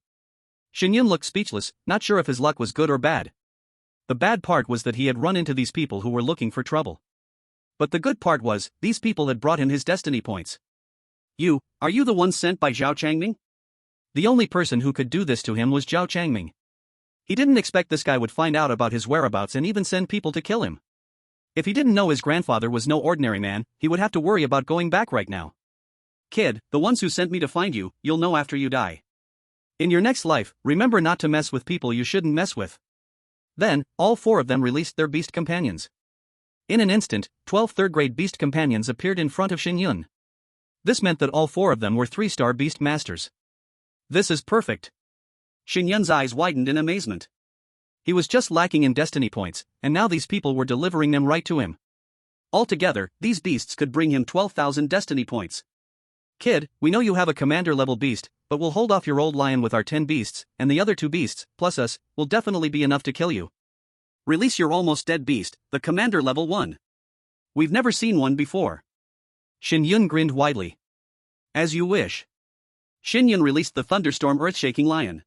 Shen Yun looked speechless, not sure if his luck was good or bad. The bad part was that he had run into these people who were looking for trouble. But the good part was, these people had brought him his destiny points. Are you the one sent by Zhao Changming? The only person who could do this to him was Zhao Changming. He didn't expect this guy would find out about his whereabouts and even send people to kill him. If he didn't know his grandfather was no ordinary man, he would have to worry about going back right now. Kid, the ones who sent me to find you, you'll know after you die. In your next life, remember not to mess with people you shouldn't mess with. Then, all 4 of them released their beast companions. In an instant, 12 third-grade beast companions appeared in front of Shen Yun. This meant that all 4 of them were 3-star beast masters. This is perfect. Shen Yun's eyes widened in amazement. He was just lacking in destiny points, and now these people were delivering them right to him. Altogether, these beasts could bring him 12,000 destiny points. Kid, we know you have a commander-level beast, but we'll hold off your old lion with our 10 beasts, and the other 2 beasts, plus us, will definitely be enough to kill you. Release your almost dead beast, the commander level 1. We've never seen one before. Shen Yun grinned widely. As you wish. Shen Yun released the thunderstorm earth-shaking lion.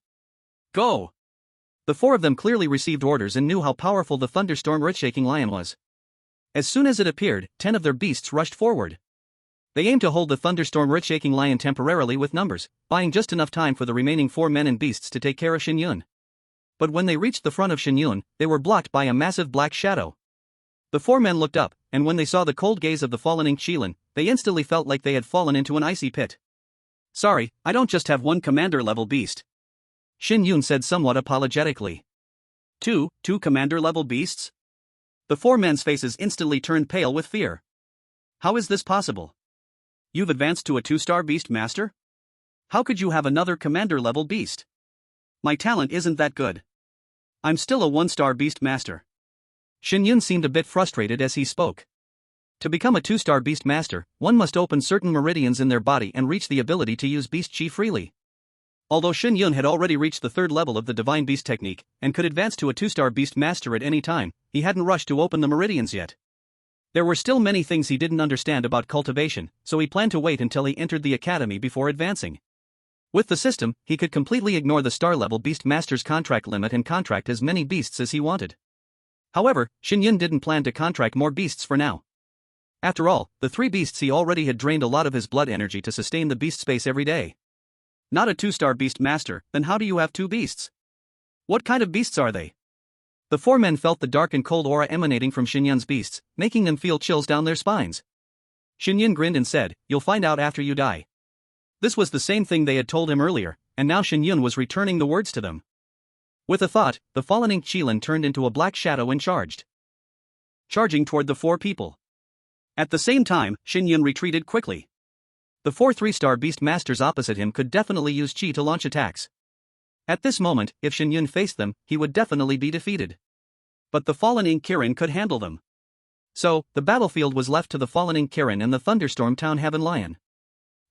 Go! The 4 of them clearly received orders and knew how powerful the thunderstorm earth-shaking lion was. As soon as it appeared, 10 of their beasts rushed forward. They aimed to hold the thunderstorm earth-shaking lion temporarily with numbers, buying just enough time for the remaining 4 men and beasts to take care of Shen Yun. But when they reached the front of Shen Yun, they were blocked by a massive black shadow. The 4 men looked up, and when they saw the cold gaze of the fallen Ink Qilin, they instantly felt like they had fallen into an icy pit. Sorry, I don't just have one commander-level beast. Shen Yun said somewhat apologetically. Two commander-level beasts? The 4 men's faces instantly turned pale with fear. How is this possible? You've advanced to a 2-star beast master? How could you have another commander-level beast? My talent isn't that good. I'm still a 1-star beast master. Shen Yun seemed a bit frustrated as he spoke. To become a 2-star beast master, one must open certain meridians in their body and reach the ability to use beast chi freely. Although Shen Yun had already reached the 3rd level of the divine beast technique, and could advance to a 2-star beast master at any time, he hadn't rushed to open the meridians yet. There were still many things he didn't understand about cultivation, so he planned to wait until he entered the academy before advancing. With the system, he could completely ignore the star-level beast master's contract limit and contract as many beasts as he wanted. However, Shen Yun didn't plan to contract more beasts for now. After all, the 3 beasts he already had drained a lot of his blood energy to sustain the beast space every day. Not a 2-star beast master, then how do you have 2 beasts? What kind of beasts are they? The 4 men felt the dark and cold aura emanating from Shen Yun's beasts, making them feel chills down their spines. Shen Yun grinned and said, "You'll find out after you die." This was the same thing they had told him earlier, and now Shen Yun was returning the words to them. With a thought, the fallen Ink Qilin turned into a black shadow and charging toward the 4 people. At the same time, Shen Yun retreated quickly. The 4 3-star beast masters opposite him could definitely use chi to launch attacks. At this moment, if Shen Yun faced them, he would definitely be defeated. But the fallen Ink Qilin could handle them. So, the battlefield was left to the fallen Ink Qilin and the thunderstorm town heaven lion.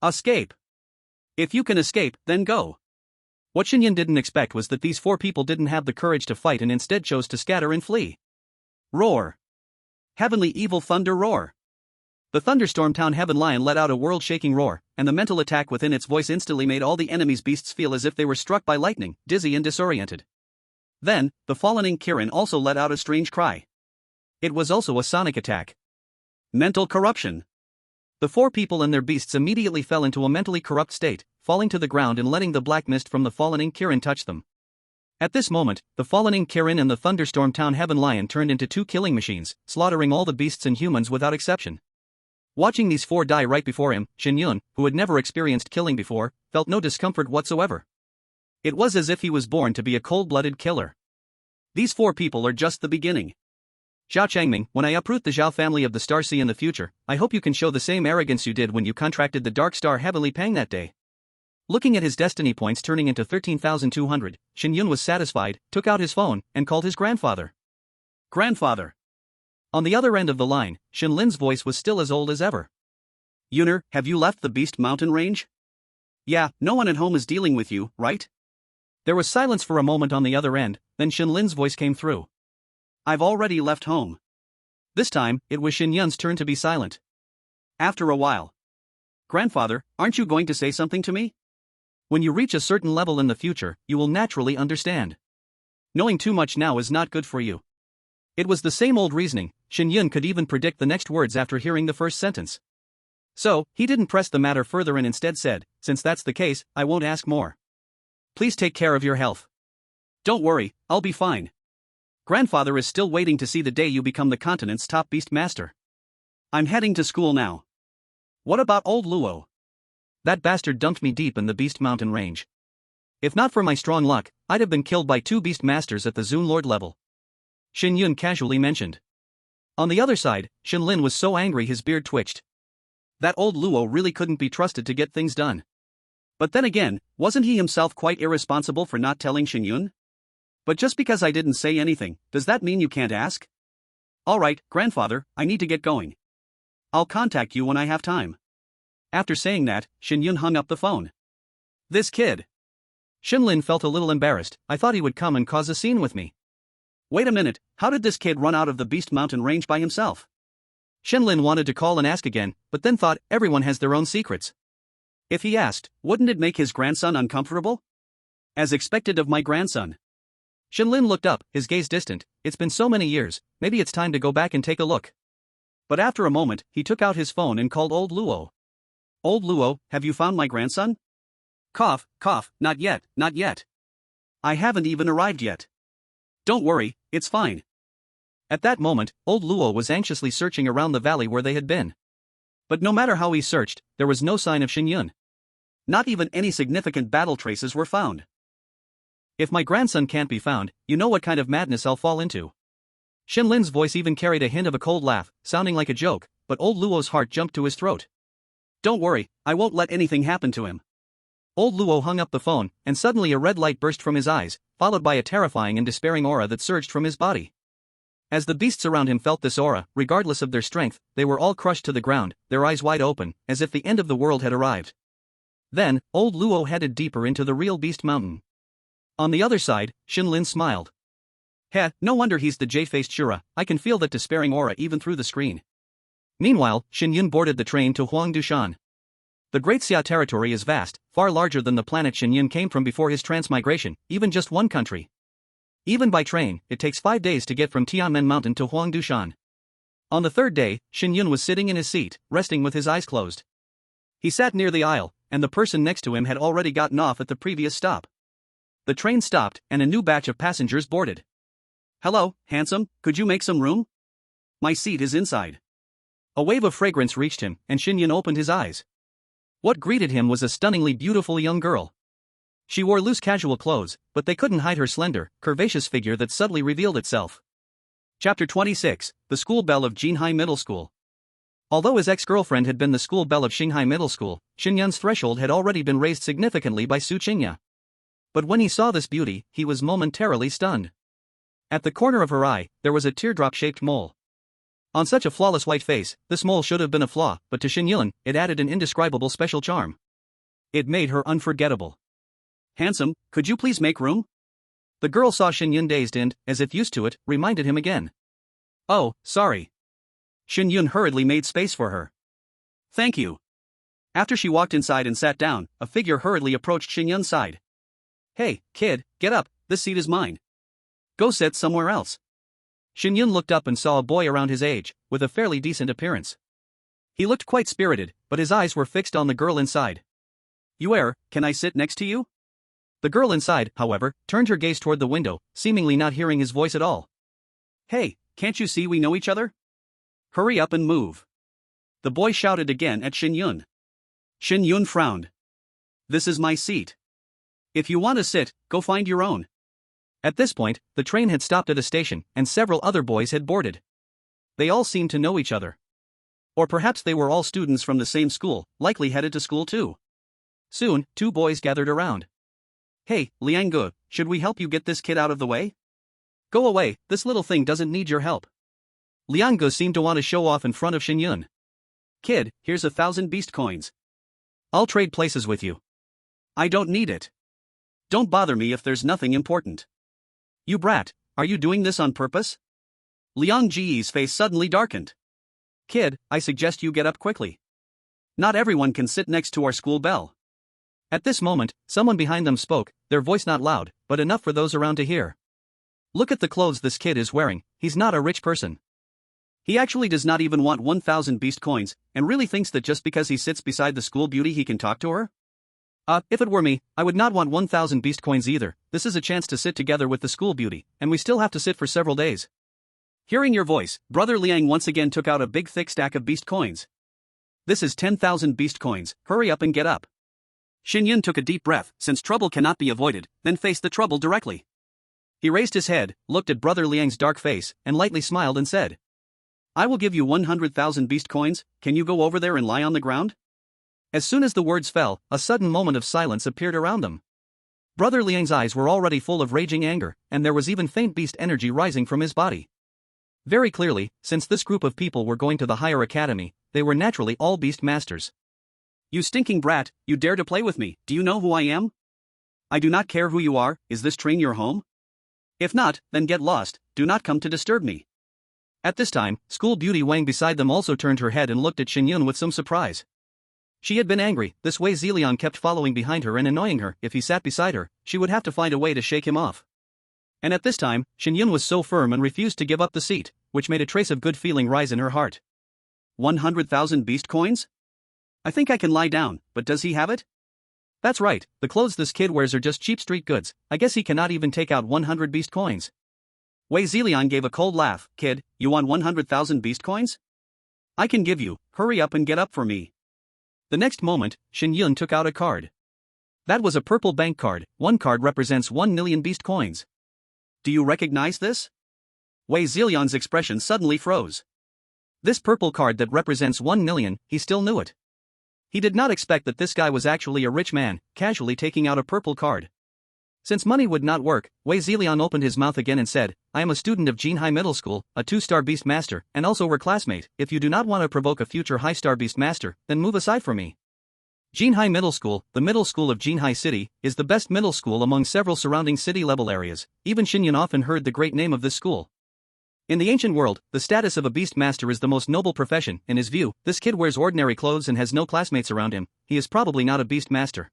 Escape! If you can escape, then go. What Shen Yun didn't expect was that these 4 people didn't have the courage to fight and instead chose to scatter and flee. Roar! Heavenly evil thunder roar! The thunderstorm town heaven lion let out a world-shaking roar, and the mental attack within its voice instantly made all the enemy's beasts feel as if they were struck by lightning, dizzy and disoriented. Then, the fallen Ink Qilin also let out a strange cry. It was also a sonic attack. Mental corruption. The 4 people and their beasts immediately fell into a mentally corrupt state, falling to the ground and letting the black mist from the fallen Ink Qilin touch them. At this moment, the fallen Ink Qilin and the thunderstorm town heaven lion turned into 2 killing machines, slaughtering all the beasts and humans without exception. Watching these 4 die right before him, Shen Yun, who had never experienced killing before, felt no discomfort whatsoever. It was as if he was born to be a cold-blooded killer. These 4 people are just the beginning. Zhao Changming, when I uproot the Zhao family of the Star Sea in the future, I hope you can show the same arrogance you did when you contracted the Dark Star Heavenly Pang that day. Looking at his destiny points turning into 13,200, Shen Yun was satisfied, took out his phone, and called his grandfather. Grandfather! On the other end of the line, Shen Lin's voice was still as old as ever. Yuner, have you left the Beast Mountain range? Yeah, no one at home is dealing with you, right? There was silence for a moment on the other end, then Shen Lin's voice came through. I've already left home. This time, it was Shen Yun's turn to be silent. After a while. Grandfather, aren't you going to say something to me? When you reach a certain level in the future, you will naturally understand. Knowing too much now is not good for you. It was the same old reasoning. Shen Yun could even predict the next words after hearing the first sentence. So, he didn't press the matter further and instead said, since that's the case, I won't ask more. Please take care of your health. Don't worry, I'll be fine. Grandfather is still waiting to see the day you become the continent's top beast master. I'm heading to school now. What about old Luo? That bastard dumped me deep in the Beast Mountain range. If not for my strong luck, I'd have been killed by 2 beast masters at the Zun Lord level. Shen Yun casually mentioned. On the other side, Shen Lin was so angry his beard twitched. That old Luo really couldn't be trusted to get things done. But then again, wasn't he himself quite irresponsible for not telling Shen Yun? But just because I didn't say anything, does that mean you can't ask? Alright, grandfather, I need to get going. I'll contact you when I have time. After saying that, Shen Yun hung up the phone. This kid. Shen Lin felt a little embarrassed. I thought he would come and cause a scene with me. Wait a minute, how did this kid run out of the Beast Mountain range by himself? Shen Lin wanted to call and ask again, but then thought everyone has their own secrets. If he asked, wouldn't it make his grandson uncomfortable? As expected of my grandson. Shen Lin looked up, his gaze distant. It's been so many years, maybe it's time to go back and take a look. But after a moment, he took out his phone and called old Luo. Old Luo, have you found my grandson? Cough, cough, not yet, not yet. I haven't even arrived yet. Don't worry, it's fine. At that moment, old Luo was anxiously searching around the valley where they had been. But no matter how he searched, there was no sign of Shen Yun. Not even any significant battle traces were found. If my grandson can't be found, you know what kind of madness I'll fall into. Shen Lin's voice even carried a hint of a cold laugh, sounding like a joke, but old Luo's heart jumped to his throat. Don't worry, I won't let anything happen to him. Old Luo hung up the phone, and suddenly a red light burst from his eyes, followed by a terrifying and despairing aura that surged from his body. As the beasts around him felt this aura, regardless of their strength, they were all crushed to the ground, their eyes wide open, as if the end of the world had arrived. Then, old Luo headed deeper into the real Beast Mountain. On the other side, Shen Lin smiled. Heh, no wonder he's the J-faced Shura, I can feel that despairing aura even through the screen. Meanwhile, Shen Yun boarded the train to Huangdushan. The Great Xia territory is vast, far larger than the planet Shen Yun came from before his transmigration, even just one country. Even by train, it takes 5 days to get from Tianmen Mountain to Huangdushan. On the third day, Shen Yun was sitting in his seat, resting with his eyes closed. He sat near the aisle, and the person next to him had already gotten off at the previous stop. The train stopped, and a new batch of passengers boarded. Hello, handsome, could you make some room? My seat is inside. A wave of fragrance reached him, and Shen Yun opened his eyes. What greeted him was a stunningly beautiful young girl. She wore loose casual clothes, but they couldn't hide her slender, curvaceous figure that subtly revealed itself. Chapter 26, The School Belle of Jinhai Middle School. Although his ex-girlfriend had been the school belle of Xinghai Middle School, Shen Yun's threshold had already been raised significantly by Su Qingya. But when he saw this beauty, he was momentarily stunned. At the corner of her eye, there was a teardrop-shaped mole. On such a flawless white face, this mole should have been a flaw, but to Shen Yun, it added an indescribable special charm. It made her unforgettable. Handsome, could you please make room? The girl saw Shen Yun dazed and, as if used to it, reminded him again. Oh, sorry. Shen Yun hurriedly made space for her. Thank you. After she walked inside and sat down, a figure hurriedly approached Shen Yun's side. Hey, kid, get up, this seat is mine. Go sit somewhere else. Shen Yun looked up and saw a boy around his age, with a fairly decent appearance. He looked quite spirited, but his eyes were fixed on the girl inside. Can I sit next to you? The girl inside, however, turned her gaze toward the window, seemingly not hearing his voice at all. Hey, can't you see we know each other? Hurry up and move. The boy shouted again at Shen Yun. Shen Yun frowned. This is my seat. If you want to sit, go find your own. At this point, the train had stopped at a station, and several other boys had boarded. They all seemed to know each other. Or perhaps they were all students from the same school, likely headed to school too. Soon, 2 boys gathered around. Hey, Liang Ge, should we help you get this kid out of the way? Go away, this little thing doesn't need your help. Liang Ge seemed to want to show off in front of Shen Yun. Kid, here's 1,000 beast coins. I'll trade places with you. I don't need it. Don't bother me if there's nothing important. You brat, are you doing this on purpose? Liang Ji's face suddenly darkened. Kid, I suggest you get up quickly. Not everyone can sit next to our school belle. At this moment, someone behind them spoke, their voice not loud, but enough for those around to hear. Look at the clothes this kid is wearing, he's not a rich person. He actually does not even want 1,000 beast coins, and really thinks that just because he sits beside the school beauty he can talk to her? If it were me, I would not want 1,000 beast coins either. This is a chance to sit together with the school beauty, and we still have to sit for several days. Hearing your voice, Brother Liang once again took out a big thick stack of beast coins. This is 10,000 beast coins, hurry up and get up. Shen Yun took a deep breath, since trouble cannot be avoided, then faced the trouble directly. He raised his head, looked at Brother Liang's dark face, and lightly smiled and said, I will give you 100,000 beast coins, can you go over there and lie on the ground? As soon as the words fell, a sudden moment of silence appeared around them. Brother Liang's eyes were already full of raging anger, and there was even faint beast energy rising from his body. Very clearly, since this group of people were going to the higher academy, they were naturally all beast masters. You stinking brat, you dare to play with me, do you know who I am? I do not care who you are, is this train your home? If not, then get lost, do not come to disturb me. At this time, school beauty Wang beside them also turned her head and looked at Shen Yun with some surprise. She had been angry, this way Zelion kept following behind her and annoying her. If he sat beside her, she would have to find a way to shake him off. And at this time, Shen Yun was so firm and refused to give up the seat, which made a trace of good feeling rise in her heart. 100,000 beast coins? I think I can lie down, but does he have it? That's right, the clothes this kid wears are just cheap street goods. I guess he cannot even take out 100 beast coins. Wei Zelion gave a cold laugh. Kid, you want 100,000 beast coins? I can give you, hurry up and get up for me. The next moment, Shen Yun took out a card. That was a purple bank card. One card represents 1 million beast coins. Do you recognize this? Wei Zelion's expression suddenly froze. This purple card that represents 1 million, he still knew it. He did not expect that this guy was actually a rich man, casually taking out a purple card. Since money would not work, Wei Zelion opened his mouth again and said, I am a student of Jinhai Middle School, a 2-star beast master, and also we're classmate. If you do not want to provoke a future high-star beast master, then move aside from me. Jinhai Middle School, the middle school of Jinhai City, is the best middle school among several surrounding city-level areas. Even Shen Yun often heard the great name of this school. In the ancient world, the status of a beast master is the most noble profession. In his view, this kid wears ordinary clothes and has no classmates around him. He is probably not a beast master.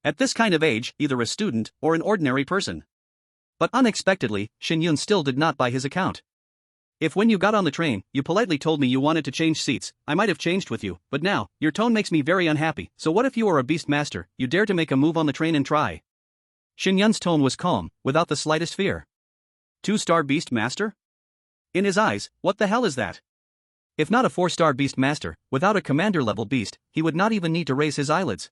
At this kind of age, either a student or an ordinary person. But unexpectedly, Shen Yun still did not buy his account. If when you got on the train, you politely told me you wanted to change seats, I might have changed with you, but now, your tone makes me very unhappy. So what if you are a beast master, you dare to make a move on the train and try? Shen Yun's tone was calm, without the slightest fear. 2-star beast master? In his eyes, what the hell is that? If not a 4-star beast master, without a commander-level beast, he would not even need to raise his eyelids.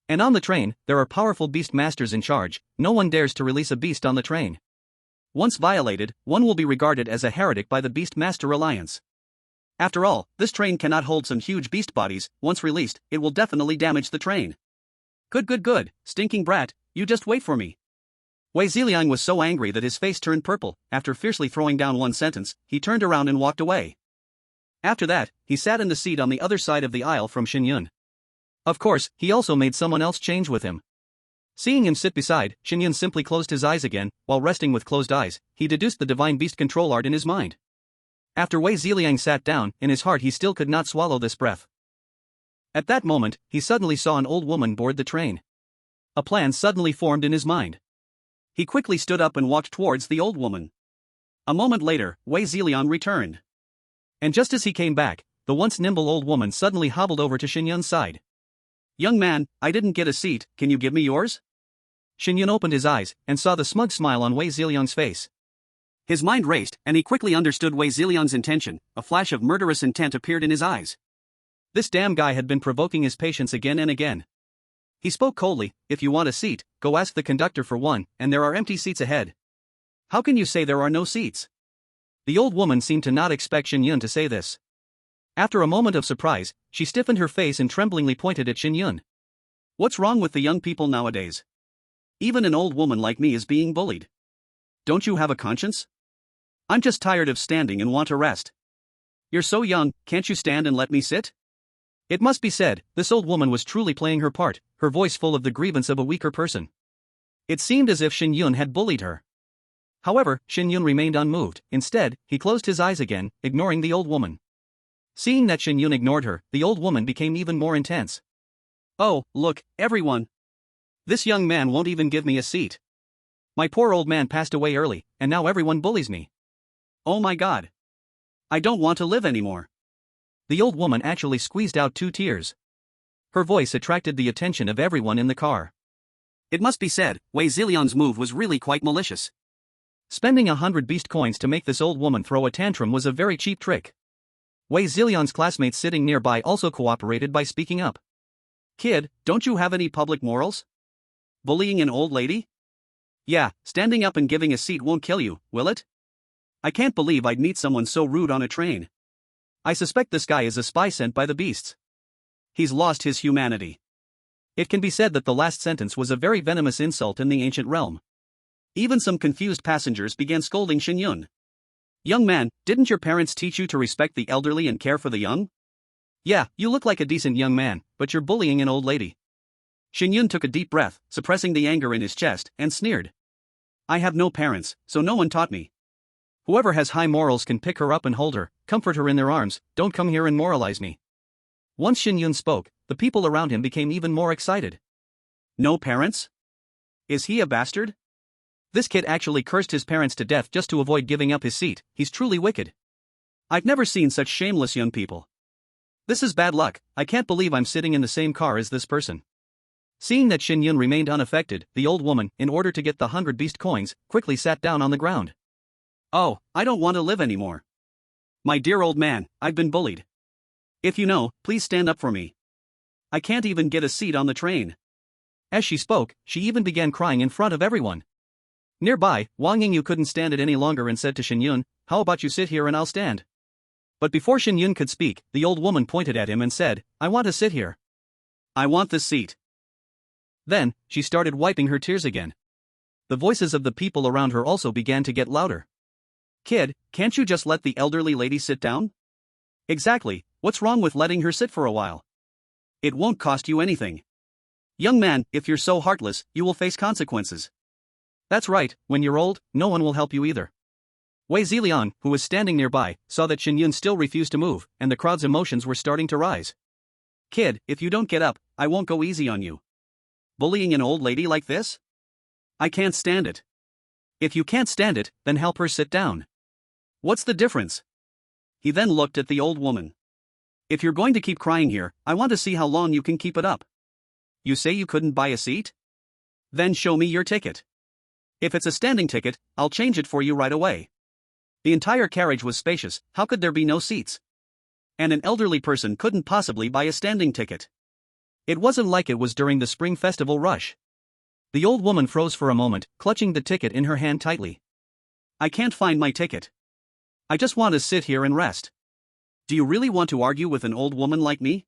And on the train, there are powerful beast masters in charge. No one dares to release a beast on the train. Once violated, one will be regarded as a heretic by the Beast Master Alliance. After all, this train cannot hold some huge beast bodies. Once released, it will definitely damage the train. Good, stinking brat, you just wait for me. Wei Zelion was so angry that his face turned purple. After fiercely throwing down one sentence, he turned around and walked away. After that, he sat in the seat on the other side of the aisle from Shen Yun. Of course, he also made someone else change with him. Seeing him sit beside, Shen Yun simply closed his eyes again. While resting with closed eyes, he deduced the divine beast control art in his mind. After Wei Zeliang sat down, in his heart he still could not swallow this breath. At that moment, he suddenly saw an old woman board the train. A plan suddenly formed in his mind. He quickly stood up and walked towards the old woman. A moment later, Wei Zeliang returned. And just as he came back, the once nimble old woman suddenly hobbled over to Shen Yun's side. Young man, I didn't get a seat, can you give me yours? Shen Yun opened his eyes, and saw the smug smile on Wei Zeliang's face. His mind raced, and he quickly understood Wei Zeliang's intention. A flash of murderous intent appeared in his eyes. This damn guy had been provoking his patience again and again. He spoke coldly, if you want a seat, go ask the conductor for one, and there are empty seats ahead. How can you say there are no seats? The old woman seemed to not expect Shen Yun to say this. After a moment of surprise, she stiffened her face and tremblingly pointed at Shen Yun. What's wrong with the young people nowadays? Even an old woman like me is being bullied. Don't you have a conscience? I'm just tired of standing and want to rest. You're so young, can't you stand and let me sit? It must be said, this old woman was truly playing her part, her voice full of the grievance of a weaker person. It seemed as if Shen Yun had bullied her. However, Shen Yun remained unmoved. Instead, he closed his eyes again, ignoring the old woman. Seeing that Shen Yun ignored her, the old woman became even more intense. Oh, look, everyone. This young man won't even give me a seat. My poor old man passed away early, and now everyone bullies me. Oh my God. I don't want to live anymore. The old woman actually squeezed out 2 tears. Her voice attracted the attention of everyone in the car. It must be said, Wei Zeliang's move was really quite malicious. Spending 100 beast coins to make this old woman throw a tantrum was a very cheap trick. Wei Zeliang's classmates sitting nearby also cooperated by speaking up. Kid, don't you have any public morals? Bullying an old lady? Yeah, standing up and giving a seat won't kill you, will it? I can't believe I'd meet someone so rude on a train. I suspect this guy is a spy sent by the beasts. He's lost his humanity. It can be said that the last sentence was a very venomous insult in the ancient realm. Even some confused passengers began scolding Shen Yun. Young man, didn't your parents teach you to respect the elderly and care for the young? Yeah, you look like a decent young man, but you're bullying an old lady. Shen Yun took a deep breath, suppressing the anger in his chest, and sneered. I have no parents, so no one taught me. Whoever has high morals can pick her up and hold her, comfort her in their arms, don't come here and moralize me. Once Shen Yun spoke, the people around him became even more excited. No parents? Is he a bastard? This kid actually cursed his parents to death just to avoid giving up his seat, he's truly wicked. I've never seen such shameless young people. This is bad luck, I can't believe I'm sitting in the same car as this person. Seeing that Shen Yun remained unaffected, the old woman, in order to get the 100 beast coins, quickly sat down on the ground. Oh, I don't want to live anymore. My dear old man, I've been bullied. If you know, please stand up for me. I can't even get a seat on the train. As she spoke, she even began crying in front of everyone. Nearby, Wang Yingyu couldn't stand it any longer and said to Shen Yun, how about you sit here and I'll stand? But before Shen Yun could speak, the old woman pointed at him and said, I want to sit here. I want this seat. Then, she started wiping her tears again. The voices of the people around her also began to get louder. Kid, can't you just let the elderly lady sit down? Exactly, what's wrong with letting her sit for a while? It won't cost you anything. Young man, if you're so heartless, you will face consequences. That's right, when you're old, no one will help you either. Wei Ziliang, who was standing nearby, saw that Shen Yun still refused to move, and the crowd's emotions were starting to rise. Kid, if you don't get up, I won't go easy on you. Bullying an old lady like this? I can't stand it. If you can't stand it, then help her sit down. What's the difference? He then looked at the old woman. If you're going to keep crying here, I want to see how long you can keep it up. You say you couldn't buy a seat? Then show me your ticket. If it's a standing ticket, I'll change it for you right away. The entire carriage was spacious, how could there be no seats? And an elderly person couldn't possibly buy a standing ticket. It wasn't like it was during the spring festival rush. The old woman froze for a moment, clutching the ticket in her hand tightly. I can't find my ticket. I just want to sit here and rest. Do you really want to argue with an old woman like me?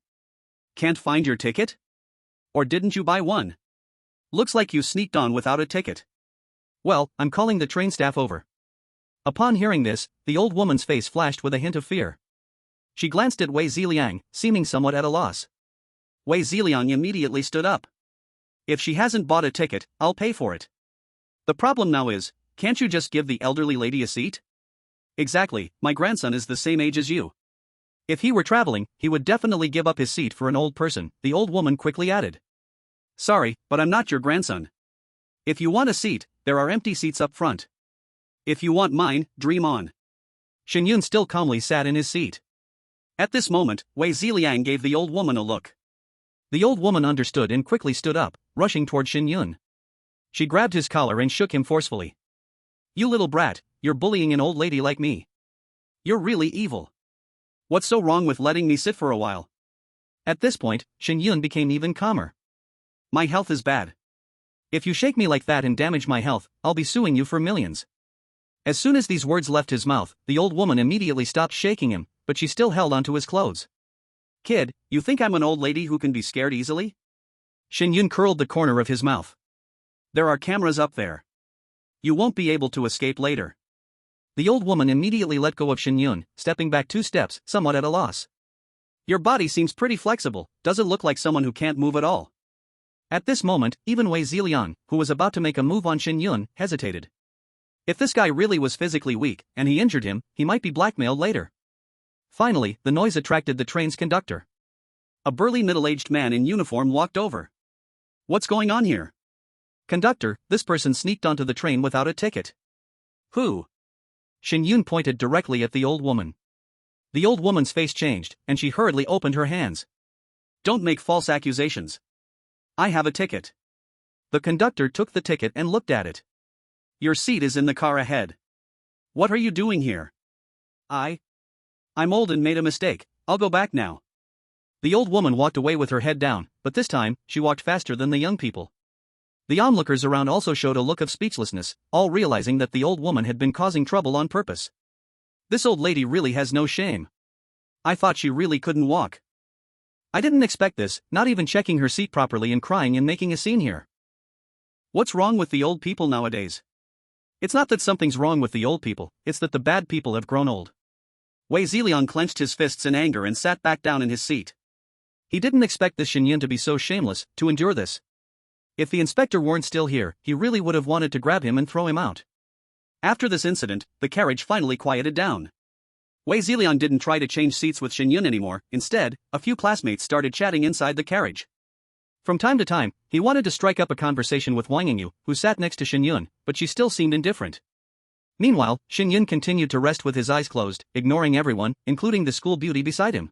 Can't find your ticket? Or didn't you buy one? Looks like you sneaked on without a ticket. Well, I'm calling the train staff over. Upon hearing this, the old woman's face flashed with a hint of fear. She glanced at Wei Ziliang, seeming somewhat at a loss. Wei Ziliang immediately stood up. If she hasn't bought a ticket, I'll pay for it. The problem now is, can't you just give the elderly lady a seat? Exactly, my grandson is the same age as you. If he were traveling, he would definitely give up his seat for an old person, the old woman quickly added. Sorry, but I'm not your grandson. If you want a seat, there are empty seats up front. If you want mine, dream on. Shen Yun still calmly sat in his seat. At this moment, Wei Ziliang gave the old woman a look. The old woman understood and quickly stood up, rushing toward Shen Yun. She grabbed his collar and shook him forcefully. You little brat, you're bullying an old lady like me. You're really evil. What's so wrong with letting me sit for a while? At this point, Shen Yun became even calmer. My health is bad. If you shake me like that and damage my health, I'll be suing you for millions. As soon as these words left his mouth, the old woman immediately stopped shaking him, but she still held onto his clothes. Kid, you think I'm an old lady who can be scared easily? Shen Yun curled the corner of his mouth. There are cameras up there. You won't be able to escape later. The old woman immediately let go of Shen Yun, stepping back 2 steps, somewhat at a loss. Your body seems pretty flexible, doesn't look like someone who can't move at all. At this moment, even Wei Ziliang, who was about to make a move on Shen Yun, hesitated. If this guy really was physically weak, and he injured him, he might be blackmailed later. Finally, the noise attracted the train's conductor. A burly middle-aged man in uniform walked over. What's going on here? Conductor, this person sneaked onto the train without a ticket. Who? Shen Yun pointed directly at the old woman. The old woman's face changed, and she hurriedly opened her hands. Don't make false accusations. I have a ticket. The conductor took the ticket and looked at it. Your seat is in the car ahead. What are you doing here? I'm old and made a mistake, I'll go back now. The old woman walked away with her head down, but this time, she walked faster than the young people. The onlookers around also showed a look of speechlessness, all realizing that the old woman had been causing trouble on purpose. This old lady really has no shame. I thought she really couldn't walk. I didn't expect this, not even checking her seat properly and crying and making a scene here. What's wrong with the old people nowadays? It's not that something's wrong with the old people, it's that the bad people have grown old. Wei Ziliang clenched his fists in anger and sat back down in his seat. He didn't expect this Shen Yun to be so shameless, to endure this. If the inspector weren't still here, he really would have wanted to grab him and throw him out. After this incident, the carriage finally quieted down. Wei Ziliang didn't try to change seats with Shen Yun anymore. Instead, a few classmates started chatting inside the carriage. From time to time, he wanted to strike up a conversation with Wang Yingyu, who sat next to Shen Yun, but she still seemed indifferent. Meanwhile, Shen Yun continued to rest with his eyes closed, ignoring everyone, including the school beauty beside him.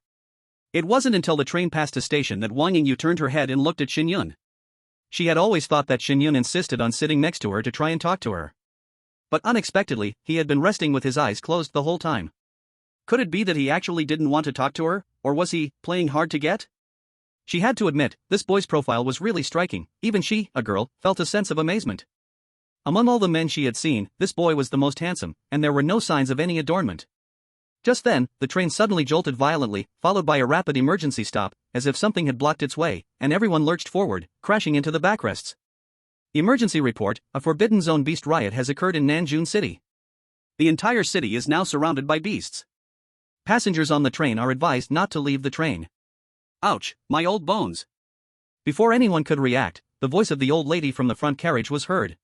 It wasn't until the train passed a station that Wang Yingyu turned her head and looked at Shen Yun. She had always thought that Shen Yun insisted on sitting next to her to try and talk to her. But unexpectedly, he had been resting with his eyes closed the whole time. Could it be that he actually didn't want to talk to her, or was he playing hard to get? She had to admit, this boy's profile was really striking. Even she, a girl, felt a sense of amazement. Among all the men she had seen, this boy was the most handsome, and there were no signs of any adornment. Just then, the train suddenly jolted violently, followed by a rapid emergency stop, as if something had blocked its way, and everyone lurched forward, crashing into the backrests. Emergency report: a Forbidden Zone beast riot has occurred in Nanjun City. The entire city is now surrounded by beasts. Passengers on the train are advised not to leave the train. Ouch, my old bones. Before anyone could react, the voice of the old lady from the front carriage was heard.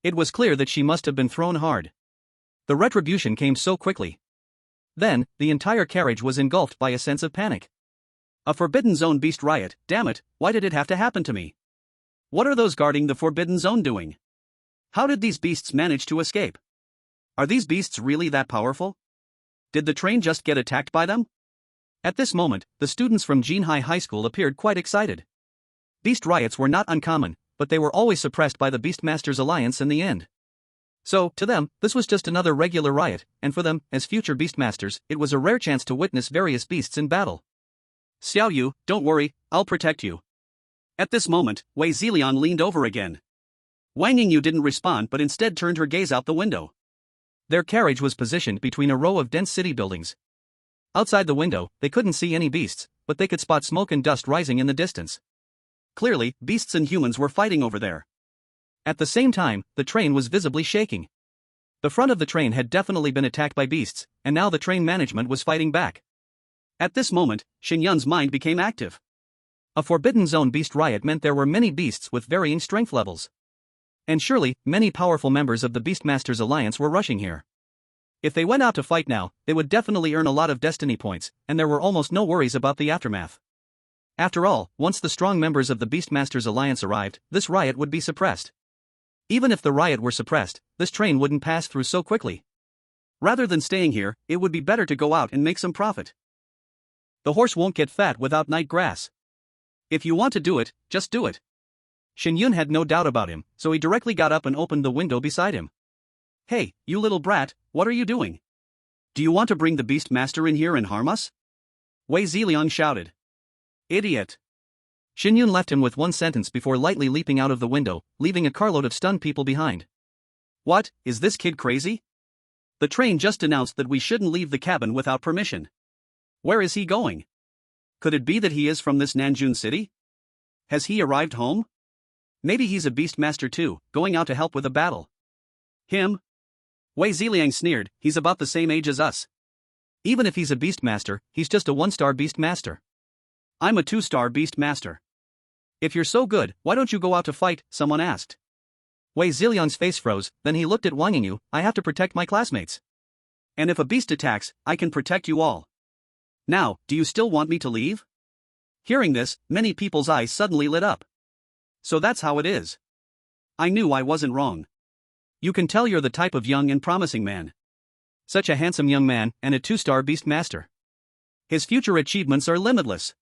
It was clear that she must have been thrown hard. The retribution came so quickly. Then, the entire carriage was engulfed by a sense of panic. A Forbidden Zone beast riot, damn it, why did it have to happen to me? What are those guarding the Forbidden Zone doing? How did these beasts manage to escape? Are these beasts really that powerful? Did the train just get attacked by them? At this moment, the students from Jinhai High School appeared quite excited. Beast riots were not uncommon, but they were always suppressed by the Beastmasters Alliance in the end. So, to them, this was just another regular riot, and for them, as future Beastmasters, it was a rare chance to witness various beasts in battle. Xiao Yu, don't worry, I'll protect you. At this moment, Wei Ziliang leaned over again. Wang Yingyu didn't respond but instead turned her gaze out the window. Their carriage was positioned between a row of dense city buildings. Outside the window, they couldn't see any beasts, but they could spot smoke and dust rising in the distance. Clearly, beasts and humans were fighting over there. At the same time, the train was visibly shaking. The front of the train had definitely been attacked by beasts, and now the train management was fighting back. At this moment, Shen Yun's mind became active. A Forbidden Zone beast riot meant there were many beasts with varying strength levels. And surely, many powerful members of the Beastmasters Alliance were rushing here. If they went out to fight now, they would definitely earn a lot of destiny points, and there were almost no worries about the aftermath. After all, once the strong members of the Beastmasters Alliance arrived, this riot would be suppressed. Even if the riot were suppressed, this train wouldn't pass through so quickly. Rather than staying here, it would be better to go out and make some profit. The horse won't get fat without night grass. If you want to do it, just do it. Shen Yun had no doubt about him, so he directly got up and opened the window beside him. Hey, you little brat, what are you doing? Do you want to bring the Beastmaster in here and harm us? Wei Ziliang shouted. Idiot. Shen Yun left him with one sentence before lightly leaping out of the window, leaving a carload of stunned people behind. What, is this kid crazy? The train just announced that we shouldn't leave the cabin without permission. Where is he going? Could it be that he is from this Nanjun city? Has he arrived home? Maybe he's a Beastmaster too, going out to help with a battle. Him? Wei Ziliang sneered, he's about the same age as us. Even if he's a Beastmaster, he's just a one-star Beastmaster. I'm a two-star Beastmaster. If you're so good, why don't you go out to fight, someone asked. Wei Ziliang's face froze, then he looked at Wang Yingyu, I have to protect my classmates. And if a beast attacks, I can protect you all. Now, do you still want me to leave? Hearing this, many people's eyes suddenly lit up. So that's how it is. I knew I wasn't wrong. You can tell you're the type of young and promising man. Such a handsome young man, and a two-star Beastmaster. His future achievements are limitless.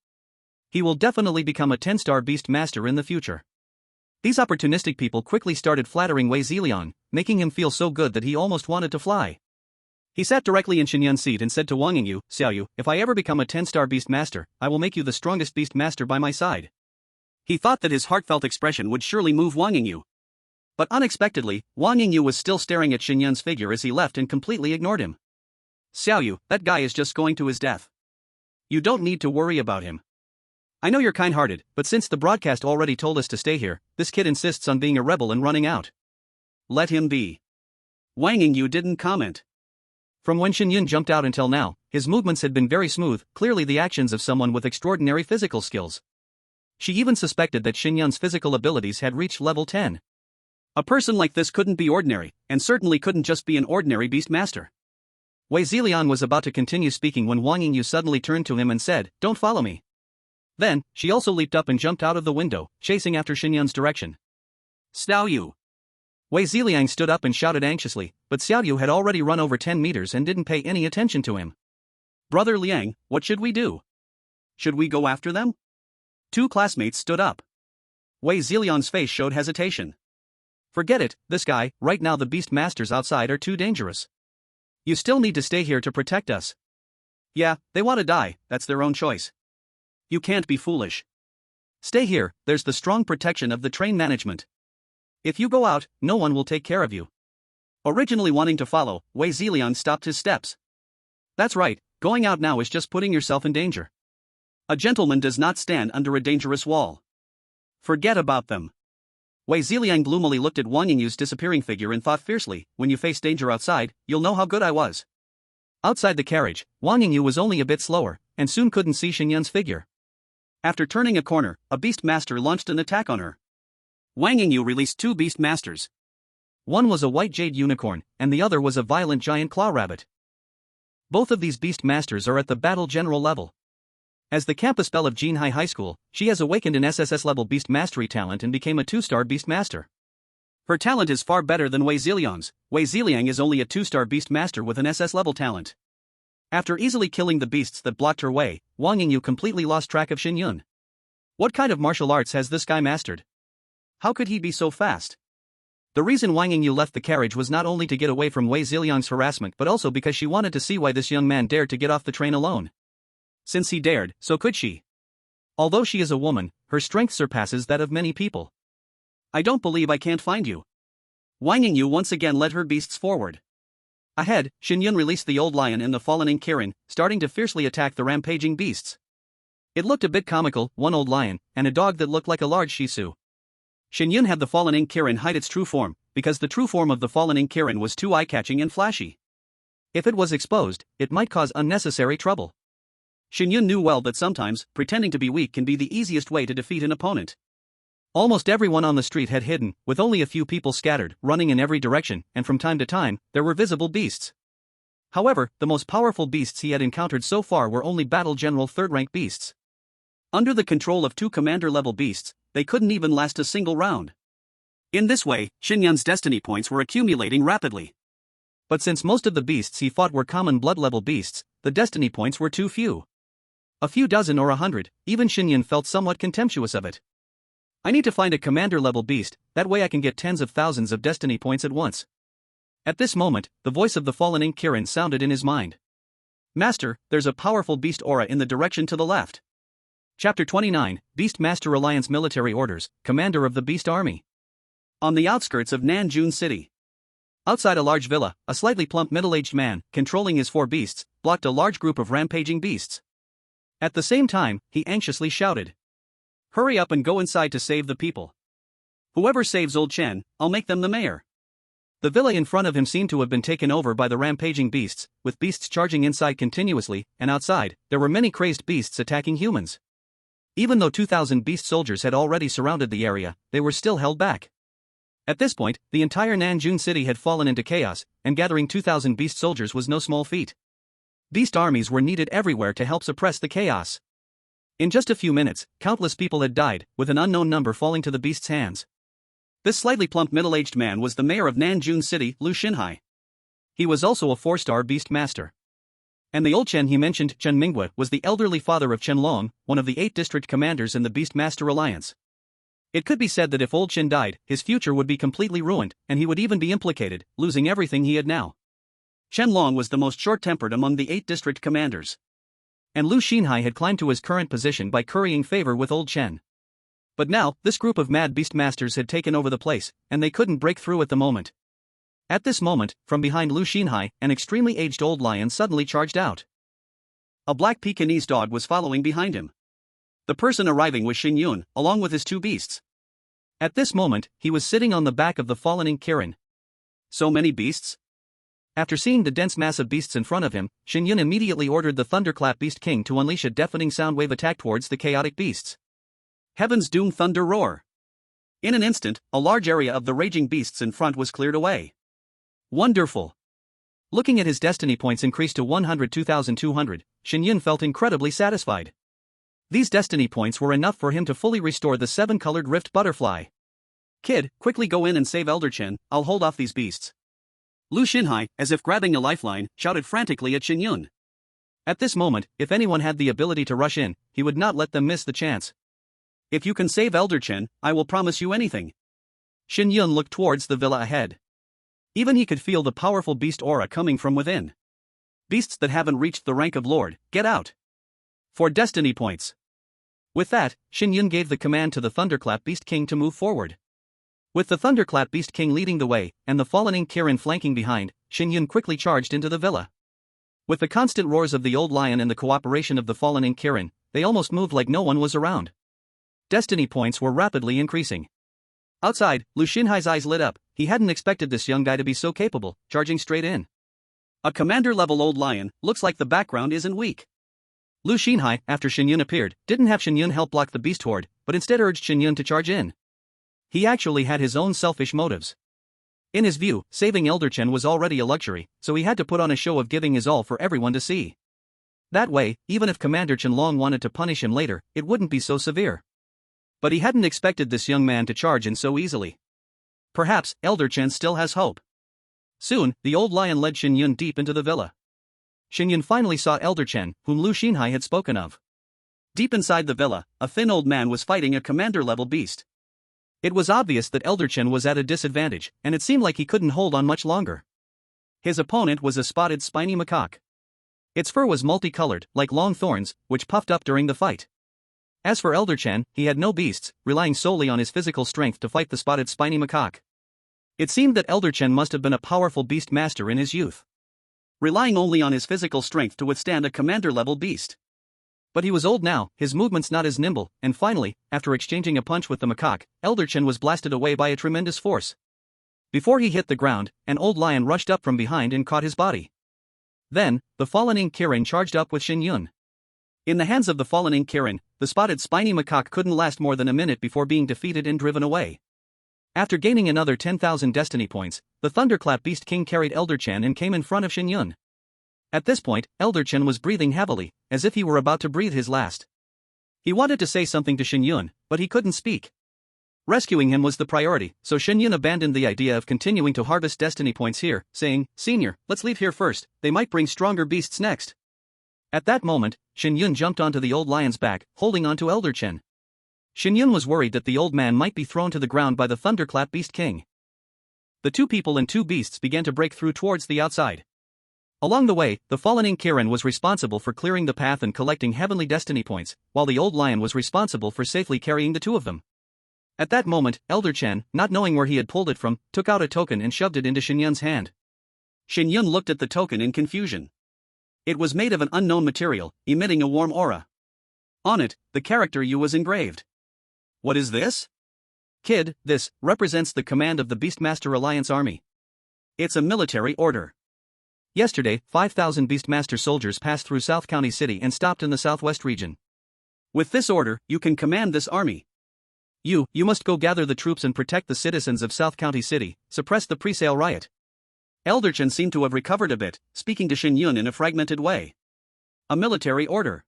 He will definitely become a 10-star Beastmaster in the future. These opportunistic people quickly started flattering Wei Ziliang, making him feel so good that he almost wanted to fly. He sat directly in Shen Yun's seat and said to Wang Yingyu, Xiao Yu, if I ever become a 10-star Beastmaster, I will make you the strongest Beastmaster by my side. He thought that his heartfelt expression would surely move Wang Yingyu. But unexpectedly, Wang Yingyu was still staring at Shen Yun's figure as he left and completely ignored him. Xiao Yu, that guy is just going to his death. You don't need to worry about him. I know you're kind-hearted, but since the broadcast already told us to stay here, this kid insists on being a rebel and running out. Let him be. Wang Yingyu didn't comment. From when Shen Yun jumped out until now, his movements had been very smooth, clearly the actions of someone with extraordinary physical skills. She even suspected that Shen Yun's physical abilities had reached level 10. A person like this couldn't be ordinary, and certainly couldn't just be an ordinary beast master. Wei Zilian was about to continue speaking when Wang Yingyu suddenly turned to him and said, "Don't follow me." Then, she also leaped up and jumped out of the window, chasing after Shen Yun's direction. "Xiao Yu!" Wei Ziliang stood up and shouted anxiously, but Xiao Yu had already run over 10 meters and didn't pay any attention to him. "Brother Liang, what should we do? Should we go after them?" Two classmates stood up. Wei Ziliang's face showed hesitation. "Forget it, this guy, right now the beast masters outside are too dangerous. You still need to stay here to protect us." "Yeah, they want to die, that's their own choice. You can't be foolish. Stay here, there's the strong protection of the train management. If you go out, no one will take care of you." Originally wanting to follow, Wei Zilian stopped his steps. "That's right, going out now is just putting yourself in danger. A gentleman does not stand under a dangerous wall. Forget about them." Wei Ziliang gloomily looked at Wang Yingyu's disappearing figure and thought fiercely, "When you face danger outside, you'll know how good I was." Outside the carriage, Wang Yingyu was only a bit slower, and soon couldn't see Shen Yun's figure. After turning a corner, a beast master launched an attack on her. Wang Yingyu released two beast masters. One was a white jade unicorn, and the other was a violent giant claw rabbit. Both of these beast masters are at the battle general level. As the campus belle of Jinhai High School, she has awakened an SSS level beast mastery talent and became a 2-star beast master. Her talent is far better than Wei Ziliang's. Wei Ziliang is only a 2-star beast master with an SS level talent. After easily killing the beasts that blocked her way, Wang Yingyu completely lost track of Shen Yun. What kind of martial arts has this guy mastered? How could he be so fast? The reason Wang Yingyu left the carriage was not only to get away from Wei Ziliang's harassment but also because she wanted to see why this young man dared to get off the train alone. Since he dared, so could she. Although she is a woman, her strength surpasses that of many people. "I don't believe I can't find you." Wang Yingyu once again led her beasts forward. Ahead, Shen Yun released the old lion and the fallen ink Kirin, starting to fiercely attack the rampaging beasts. It looked a bit comical, one old lion, and a dog that looked like a large Shih Tzu. Shen Yun had the fallen ink Kirin hide its true form, because the true form of the fallen ink Kirin was too eye-catching and flashy. If it was exposed, it might cause unnecessary trouble. Shen Yun knew well that sometimes, pretending to be weak can be the easiest way to defeat an opponent. Almost everyone on the street had hidden, with only a few people scattered, running in every direction, and from time to time, there were visible beasts. However, the most powerful beasts he had encountered so far were only battle general 3rd-rank beasts. Under the control of 2 commander-level beasts, they couldn't even last a single round. In this way, Shen Yun's destiny points were accumulating rapidly. But since most of the beasts he fought were common blood-level beasts, the destiny points were too few. A few dozen or 100, even Shen Yun felt somewhat contemptuous of it. "I need to find a commander-level beast, that way I can get tens of thousands of destiny points at once." At this moment, the voice of the fallen ink Kirin sounded in his mind. "Master, there's a powerful beast aura in the direction to the left." Chapter 29, Beast Master Alliance Military Orders, Commander of the Beast Army. On the outskirts of Nanjun City. Outside a large villa, a slightly plump middle-aged man, controlling his 4 beasts, blocked a large group of rampaging beasts. At the same time, he anxiously shouted, "Hurry up and go inside to save the people. Whoever saves old Chen, I'll make them the mayor." The villa in front of him seemed to have been taken over by the rampaging beasts, with beasts charging inside continuously, and outside, there were many crazed beasts attacking humans. Even though 2,000 beast soldiers had already surrounded the area, they were still held back. At this point, the entire Nanjun city had fallen into chaos, and gathering 2,000 beast soldiers was no small feat. Beast armies were needed everywhere to help suppress the chaos. In just a few minutes, countless people had died, with an unknown number falling to the beast's hands. This slightly plump middle-aged man was the mayor of Nanjun City, Lu Xinhai. He was also a 4-star beast master. And the old Chen he mentioned, Chen Minghua, was the elderly father of Chen Long, one of the 8 district commanders in the Beast Master Alliance. It could be said that if old Chen died, his future would be completely ruined, and he would even be implicated, losing everything he had now. Chen Long was the most short-tempered among the 8 district commanders. And Lu Xinhai had climbed to his current position by currying favor with old Chen. But now, this group of mad beast masters had taken over the place, and they couldn't break through at the moment. At this moment, from behind Lu Xinhai, an extremely aged old lion suddenly charged out. A black Pekingese dog was following behind him. The person arriving was Shen Yun, along with his 2 beasts. At this moment, he was sitting on the back of the fallen ink Kirin. So many beasts? After seeing the dense mass of beasts in front of him, Shen Yun immediately ordered the Thunderclap Beast King to unleash a deafening soundwave attack towards the chaotic beasts. Heaven's Doom Thunder Roar. In an instant, a large area of the raging beasts in front was cleared away. Wonderful. Looking at his destiny points increased to 102,200, Shen Yun felt incredibly satisfied. These destiny points were enough for him to fully restore the 7-colored rift butterfly. Kid, quickly go in and save Elder Chen, I'll hold off these beasts. Lu Xinhai, as if grabbing a lifeline, shouted frantically at Shen Yun. At this moment, if anyone had the ability to rush in, he would not let them miss the chance. If you can save Elder Chen, I will promise you anything. Shen Yun looked towards the villa ahead. Even he could feel the powerful beast aura coming from within. Beasts that haven't reached the rank of Lord, get out. For destiny points. With that, Shen Yun gave the command to the Thunderclap Beast King to move forward. With the Thunderclap Beast King leading the way, and the fallen Kirin flanking behind, Shen Yun quickly charged into the villa. With the constant roars of the old lion and the cooperation of the fallen Kirin, they almost moved like no one was around. Destiny points were rapidly increasing. Outside, Lu Xinhai's eyes lit up. He hadn't expected this young guy to be so capable, charging straight in. A commander-level old lion, looks like the background isn't weak. Lu Xinhai, after Shen Yun appeared, didn't have Shen Yun help block the beast horde, but instead urged Shen Yun to charge in. He actually had his own selfish motives. In his view, saving Elder Chen was already a luxury, so he had to put on a show of giving his all for everyone to see. That way, even if Commander Qianlong wanted to punish him later, it wouldn't be so severe. But he hadn't expected this young man to charge in so easily. Perhaps, Elder Chen still has hope. Soon, the old lion led Shen Yun deep into the villa. Shen Yun finally saw Elder Chen, whom Lu Xinhai had spoken of. Deep inside the villa, a thin old man was fighting a commander-level beast. It was obvious that Elder Chen was at a disadvantage, and it seemed like he couldn't hold on much longer. His opponent was a spotted spiny macaque. Its fur was multicolored, like long thorns, which puffed up during the fight. As for Elder Chen, he had no beasts, relying solely on his physical strength to fight the spotted spiny macaque. It seemed that Elder Chen must have been a powerful beast master in his youth, relying only on his physical strength to withstand a commander-level beast. But he was old now, his movements not as nimble, and finally, after exchanging a punch with the macaque, Elder Chen was blasted away by a tremendous force. Before he hit the ground, an old lion rushed up from behind and caught his body. Then, the fallen Kirin charged up with Shen Yun. In the hands of the fallen Kirin, the spotted spiny macaque couldn't last more than a minute before being defeated and driven away. After gaining another 10,000 destiny points, the Thunderclap Beast King carried Elder Chen and came in front of Shen Yun. At this point, Elder Chen was breathing heavily, as if he were about to breathe his last. He wanted to say something to Shen Yun, but he couldn't speak. Rescuing him was the priority, so Shen Yun abandoned the idea of continuing to harvest destiny points here, saying, "Senior, let's leave here first, they might bring stronger beasts next." At that moment, Shen Yun jumped onto the old lion's back, holding onto Elder Chen. Shen Yun was worried that the old man might be thrown to the ground by the Thunderclap Beast King. The two people and two beasts began to break through towards the outside. Along the way, the fallen Kirin was responsible for clearing the path and collecting heavenly destiny points, while the old lion was responsible for safely carrying the two of them. At that moment, Elder Chen, not knowing where he had pulled it from, took out a token and shoved it into Shen Yun's hand. Shen Yun looked at the token in confusion. It was made of an unknown material, emitting a warm aura. On it, the character Yu was engraved. "What is this?" "Kid, this represents the command of the Beastmaster Alliance army. It's a military order. Yesterday, 5,000 Beastmaster soldiers passed through South County City and stopped in the southwest region. With this order, you can command this army. You must go gather the troops and protect the citizens of South County City, suppress the presale riot." Elder Chen seemed to have recovered a bit, speaking to Shen Yun in a fragmented way. A military order.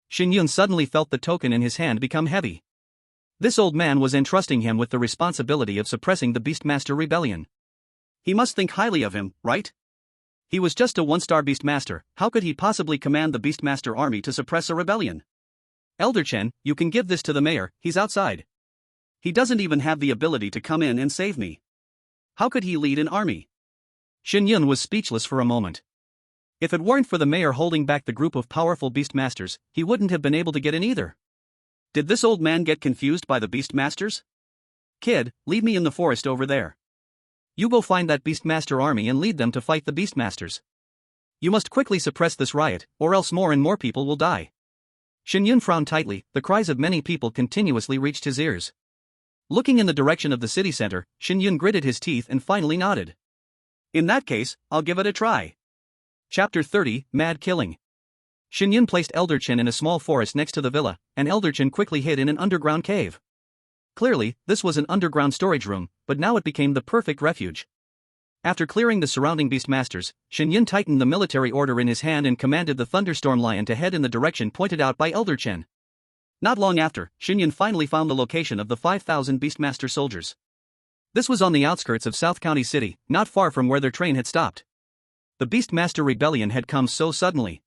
Shen Yun suddenly felt the token in his hand become heavy. This old man was entrusting him with the responsibility of suppressing the Beastmaster rebellion. He must think highly of him, right? He was just a one-star Beastmaster, how could he possibly command the Beastmaster army to suppress a rebellion? "Elder Chen, you can give this to the mayor, he's outside. He doesn't even have the ability to come in and save me. How could he lead an army?" Shen Yun was speechless for a moment. If it weren't for the mayor holding back the group of powerful Beastmasters, he wouldn't have been able to get in either. Did this old man get confused by the Beastmasters? "Kid, leave me in the forest over there. You go find that Beastmaster army and lead them to fight the Beastmasters. You must quickly suppress this riot, or else more and more people will die." Shen Yun frowned tightly, the cries of many people continuously reached his ears. Looking in the direction of the city center, Shen Yun gritted his teeth and finally nodded. In that case, I'll give it a try. Chapter 30, Mad Killing. Shen Yun placed Elder Chen in a small forest next to the villa, and Elder Chen quickly hid in an underground cave. Clearly, this was an underground storage room, but now it became the perfect refuge. After clearing the surrounding beastmasters, Shen Yun tightened the military order in his hand and commanded the thunderstorm lion to head in the direction pointed out by Elder Chen. Not long after, Shen Yun finally found the location of the 5,000 beastmaster soldiers. This was on the outskirts of South County City, not far from where their train had stopped. The Beastmaster Rebellion had come so suddenly.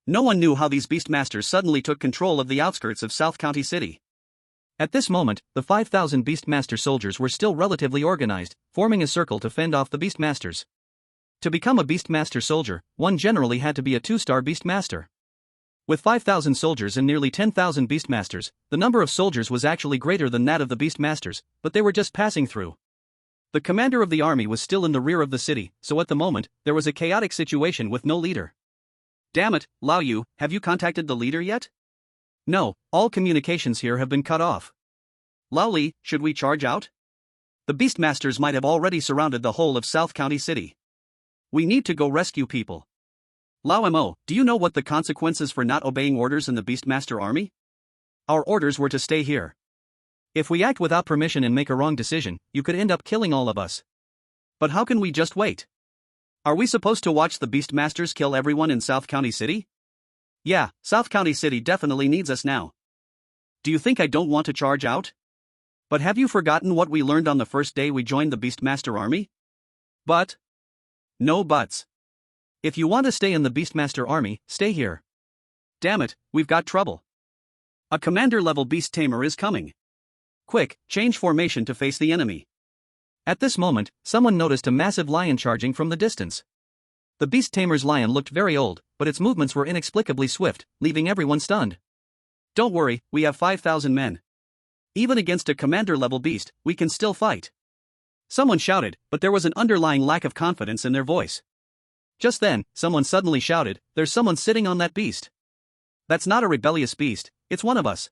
No one knew how these beastmasters suddenly took control of the outskirts of South County City. At this moment, the 5,000 beastmaster soldiers were still relatively organized, forming a circle to fend off the beastmasters. To become a beastmaster soldier, one generally had to be a 2-star beastmaster. With 5,000 soldiers and nearly 10,000 beastmasters, the number of soldiers was actually greater than that of the beastmasters, but they were just passing through. The commander of the army was still in the rear of the city, so at the moment, there was a chaotic situation with no leader. Damn it, Lao Yu, have you contacted the leader yet? No, all communications here have been cut off. Lao Li, should we charge out? The beastmasters might have already surrounded the whole of South County City. We need to go rescue people. Lao Mo, do you know what the consequences for not obeying orders in the beastmaster army? Our orders were to stay here. If we act without permission and make a wrong decision, you could end up killing all of us. But how can we just wait? Are we supposed to watch the beastmasters kill everyone in South County City? Yeah, South County City definitely needs us now. Do you think I don't want to charge out? But have you forgotten what we learned on the first day we joined the Beastmaster army? But? No buts. If you want to stay in the Beastmaster army, stay here. Damn it, we've got trouble. A commander-level beast tamer is coming. Quick, change formation to face the enemy. At this moment, someone noticed a massive lion charging from the distance. The beast tamer's lion looked very old, but its movements were inexplicably swift, leaving everyone stunned. Don't worry, we have 5,000 men. Even against a commander-level beast, we can still fight. Someone shouted, but there was an underlying lack of confidence in their voice. Just then, someone suddenly shouted, "There's someone sitting on that beast." That's not a rebellious beast, it's one of us.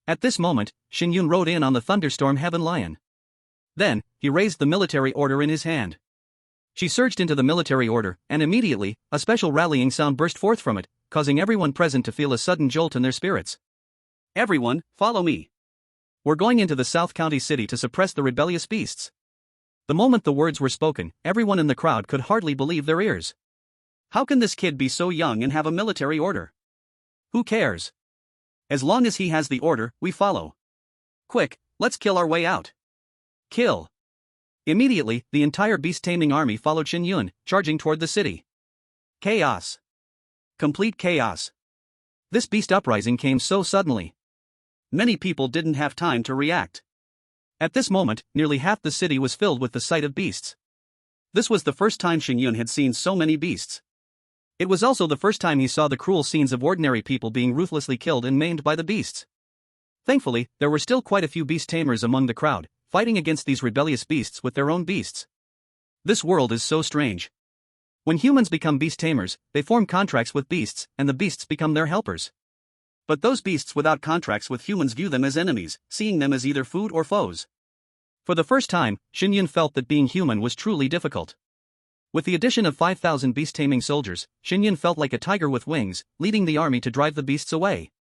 At this moment, Shen Yun rode in on the thunderstorm heaven lion. Then, he raised the military order in his hand. She surged into the military order, and immediately, a special rallying sound burst forth from it, causing everyone present to feel a sudden jolt in their spirits. Everyone, follow me. We're going into the South County City to suppress the rebellious beasts. The moment the words were spoken, everyone in the crowd could hardly believe their ears. How can this kid be so young and have a military order? Who cares? As long as he has the order, we follow. Quick, let's kill our way out. Kill. Immediately, the entire beast-taming army followed Shen Yun, charging toward the city. Chaos. Complete chaos. This beast uprising came so suddenly. Many people didn't have time to react. At this moment, nearly half the city was filled with the sight of beasts. This was the first time Shen Yun had seen so many beasts. It was also the first time he saw the cruel scenes of ordinary people being ruthlessly killed and maimed by the beasts. Thankfully, there were still quite a few beast tamers among the crowd, fighting against these rebellious beasts with their own beasts. This world is so strange. When humans become beast tamers, they form contracts with beasts, and the beasts become their helpers. But those beasts without contracts with humans view them as enemies, seeing them as either food or foes. For the first time, Shen Yun felt that being human was truly difficult. With the addition of 5,000 beast-taming soldiers, Shen Yun felt like a tiger with wings, leading the army to drive the beasts away.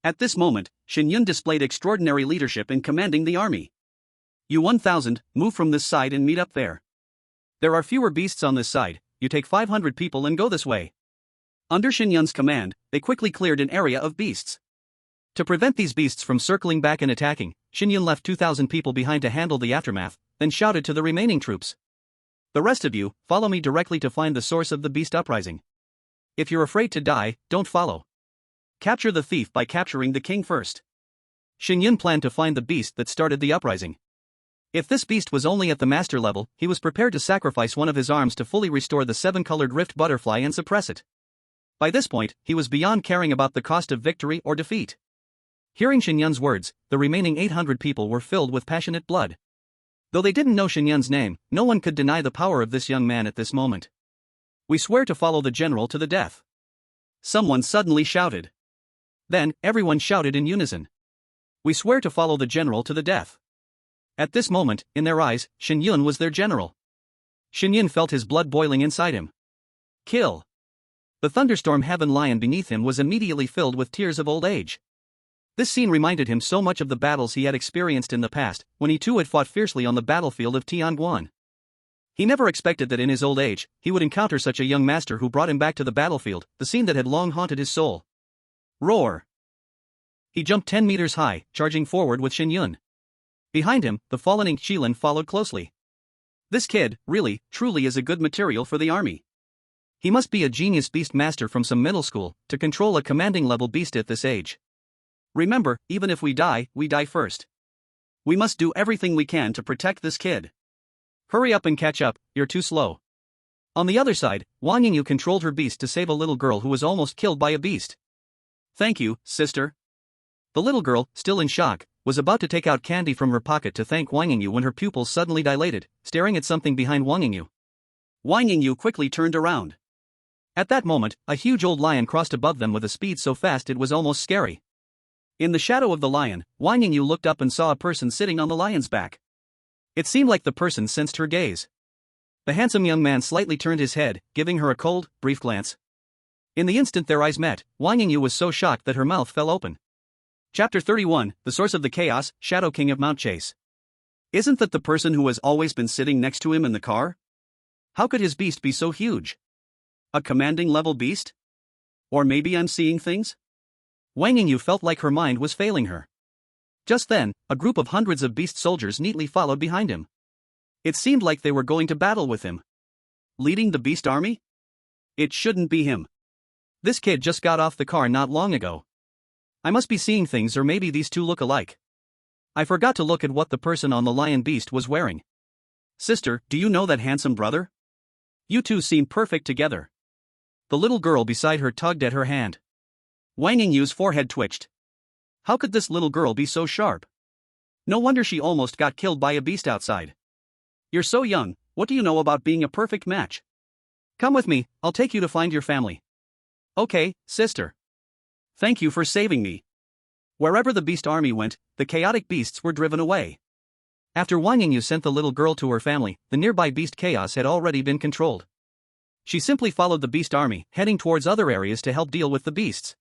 At this moment, Shen Yun displayed extraordinary leadership in commanding the army. You 1,000, move from this side and meet up there. There are fewer beasts on this side, you take 500 people and go this way. Under Shen Yun's command, they quickly cleared an area of beasts. To prevent these beasts from circling back and attacking, Shen Yun left 2,000 people behind to handle the aftermath, then shouted to the remaining troops. The rest of you, follow me directly to find the source of the beast uprising. If you're afraid to die, don't follow. Capture the thief by capturing the king first. Shen Yun planned to find the beast that started the uprising. If this beast was only at the master level, he was prepared to sacrifice one of his arms to fully restore the 7-colored rift butterfly and suppress it. By this point, he was beyond caring about the cost of victory or defeat. Hearing Shen Yun's words, the remaining 800 people were filled with passionate blood. Though they didn't know Shen Yun's name, no one could deny the power of this young man at this moment. We swear to follow the general to the death. Someone suddenly shouted. Then, everyone shouted in unison. We swear to follow the general to the death. At this moment, in their eyes, Shen Yun was their general. Shen Yun felt his blood boiling inside him. Kill. The thunderstorm heaven lion beneath him was immediately filled with tears of old age. This scene reminded him so much of the battles he had experienced in the past, when he too had fought fiercely on the battlefield of Tianguan. He never expected that in his old age, he would encounter such a young master who brought him back to the battlefield, the scene that had long haunted his soul. Roar! He jumped 10 meters high, charging forward with Shen Yun. Behind him, the fallen Qilin followed closely. This kid, really, truly is a good material for the army. He must be a genius beast master from some middle school, to control a commanding level beast at this age. Remember, even if we die first. We must do everything we can to protect this kid. Hurry up and catch up, you're too slow. On the other side, Wang Yingyu controlled her beast to save a little girl who was almost killed by a beast. Thank you, sister. The little girl, still in shock, was about to take out candy from her pocket to thank Wang Yingyu when her pupils suddenly dilated, staring at something behind Wang Yingyu. Wang Yingyu quickly turned around. At that moment, a huge old lion crossed above them with a speed so fast it was almost scary. In the shadow of the lion, Wang Yingyu looked up and saw a person sitting on the lion's back. It seemed like the person sensed her gaze. The handsome young man slightly turned his head, giving her a cold, brief glance. In the instant their eyes met, Wang Yingyu was so shocked that her mouth fell open. Chapter 31, The Source of the Chaos, Shadow King of Mount Chase. Isn't that the person who has always been sitting next to him in the car? How could his beast be so huge? A commanding level beast? Or maybe I'm seeing things? Wang Yingyu felt like her mind was failing her. Just then, a group of hundreds of beast soldiers neatly followed behind him. It seemed like they were going to battle with him. Leading the beast army? It shouldn't be him. This kid just got off the car not long ago. I must be seeing things, or maybe these two look alike. I forgot to look at what the person on the lion beast was wearing. Sister, do you know that handsome brother? You two seem perfect together. The little girl beside her tugged at her hand. Wang Yingyu's forehead twitched. How could this little girl be so sharp? No wonder she almost got killed by a beast outside. You're so young, what do you know about being a perfect match? Come with me, I'll take you to find your family. Okay, sister. Thank you for saving me. Wherever the beast army went, the chaotic beasts were driven away. After Wang Yingyu sent the little girl to her family, the nearby beast chaos had already been controlled. She simply followed the beast army, heading towards other areas to help deal with the beasts.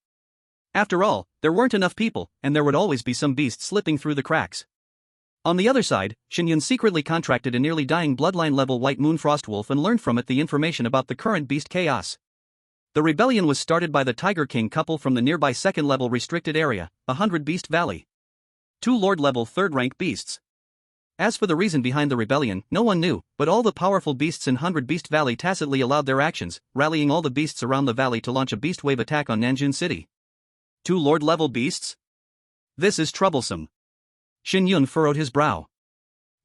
After all, there weren't enough people, and there would always be some beasts slipping through the cracks. On the other side, Shen Yun secretly contracted a nearly dying bloodline-level White Moon Frostwolf and learned from it the information about the current beast chaos. The rebellion was started by the Tiger King couple from the nearby second-level restricted area, 100 Beast Valley. 2 Lord-level third-rank beasts. As for the reason behind the rebellion, no one knew, but all the powerful beasts in 100 Beast Valley tacitly allowed their actions, rallying all the beasts around the valley to launch a beast wave attack on Nanjun City. 2 Lord-level beasts? This is troublesome. Shen Yun furrowed his brow.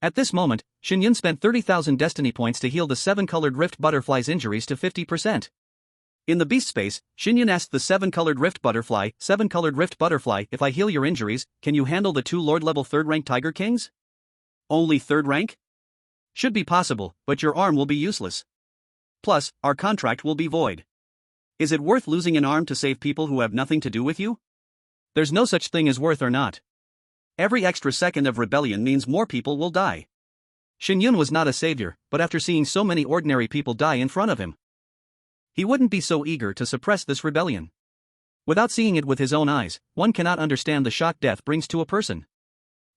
At this moment, Shen Yun spent 30,000 destiny points to heal the 7-colored rift butterfly's injuries to 50%. In the beast space, Shen Yun asked the 7-colored rift butterfly, 7-colored rift butterfly, if I heal your injuries, can you handle the 2 Lord-level 3rd-rank Tiger Kings? Only 3rd rank? Should be possible, but your arm will be useless. Plus, our contract will be void. Is it worth losing an arm to save people who have nothing to do with you? There's no such thing as worth or not. Every extra second of rebellion means more people will die. Shen Yun was not a savior, but after seeing so many ordinary people die in front of him, he wouldn't be so eager to suppress this rebellion. Without seeing it with his own eyes, one cannot understand the shock death brings to a person.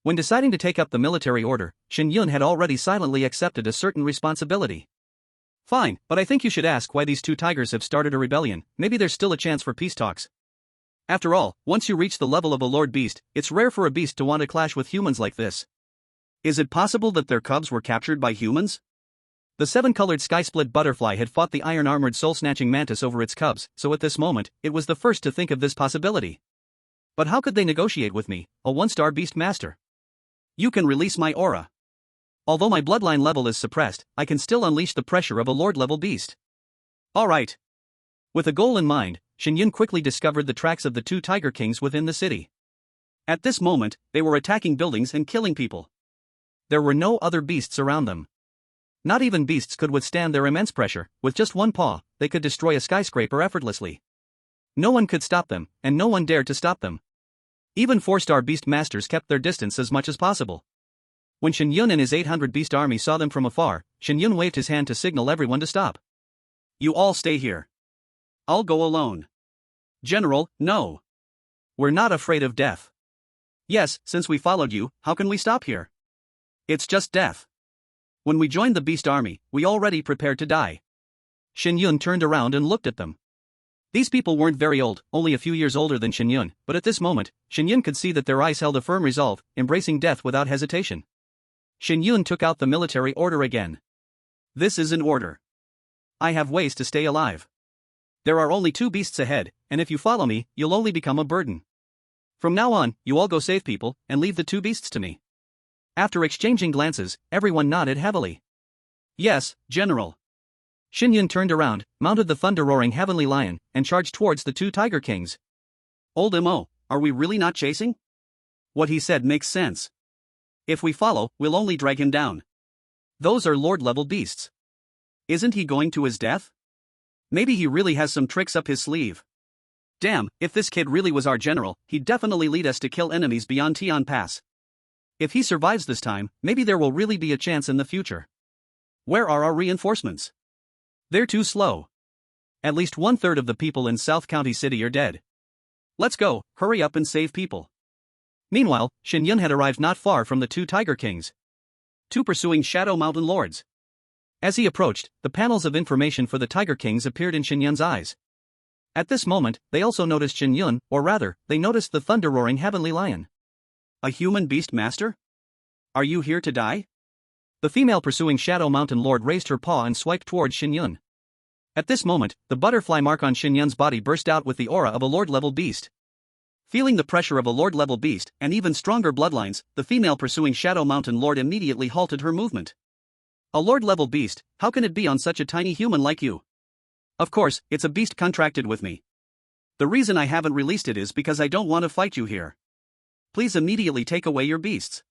When deciding to take up the military order, Shen Yun had already silently accepted a certain responsibility. Fine, but I think you should ask why these 2 tigers have started a rebellion. Maybe there's still a chance for peace talks. After all, once you reach the level of a lord beast, it's rare for a beast to want to clash with humans like this. Is it possible that their cubs were captured by humans? The 7-colored sky-split butterfly had fought the iron-armored soul-snatching mantis over its cubs, so at this moment, it was the first to think of this possibility. But how could they negotiate with me, a 1-star beast master? You can release my aura. Although my bloodline level is suppressed, I can still unleash the pressure of a lord-level beast. Alright. With a goal in mind, Shen Yun quickly discovered the tracks of the 2 Tiger Kings within the city. At this moment, they were attacking buildings and killing people. There were no other beasts around them. Not even beasts could withstand their immense pressure. With just one paw, they could destroy a skyscraper effortlessly. No one could stop them, and no one dared to stop them. Even 4-star beast masters kept their distance as much as possible. When Shen Yun and his 800 beast army saw them from afar, Shen Yun waved his hand to signal everyone to stop. You all stay here. I'll go alone. General, no. We're not afraid of death. Yes, since we followed you, how can we stop here? It's just death. When we joined the Beast Army, we already prepared to die. Shen Yun turned around and looked at them. These people weren't very old, only a few years older than Shen Yun, but at this moment, Shen Yun could see that their eyes held a firm resolve, embracing death without hesitation. Shen Yun took out the military order again. This is an order. I have ways to stay alive. There are only 2 beasts ahead, and if you follow me, you'll only become a burden. From now on, you all go save people, and leave the 2 beasts to me. After exchanging glances, everyone nodded heavily. Yes, General. Shen Yun turned around, mounted the thunder-roaring heavenly lion, and charged towards the 2 tiger kings. Old Mo, are we really not chasing? What he said makes sense. If we follow, we'll only drag him down. Those are Lord-level beasts. Isn't he going to his death? Maybe he really has some tricks up his sleeve. Damn, if this kid really was our general, he'd definitely lead us to kill enemies beyond Tian Pass. If he survives this time, maybe there will really be a chance in the future. Where are our reinforcements? They're too slow. At least 1/3 of the people in South County City are dead. Let's go, hurry up and save people. Meanwhile, Shen Yun had arrived not far from the 2 Tiger Kings. 2 pursuing Shadow Mountain Lords. As he approached, the panels of information for the Tiger Kings appeared in Shen Yun's eyes. At this moment, they also noticed Shen Yun, or rather, they noticed the thunder-roaring heavenly lion. A human beast master? Are you here to die? The female pursuing Shadow Mountain Lord raised her paw and swiped towards Shen Yun. At this moment, the butterfly mark on Shen Yun's body burst out with the aura of a Lord-level beast. Feeling the pressure of a Lord-level beast and even stronger bloodlines, the female pursuing Shadow Mountain Lord immediately halted her movement. A Lord-level beast, how can it be on such a tiny human like you? Of course, it's a beast contracted with me. The reason I haven't released it is because I don't want to fight you here. Please immediately take away your beasts.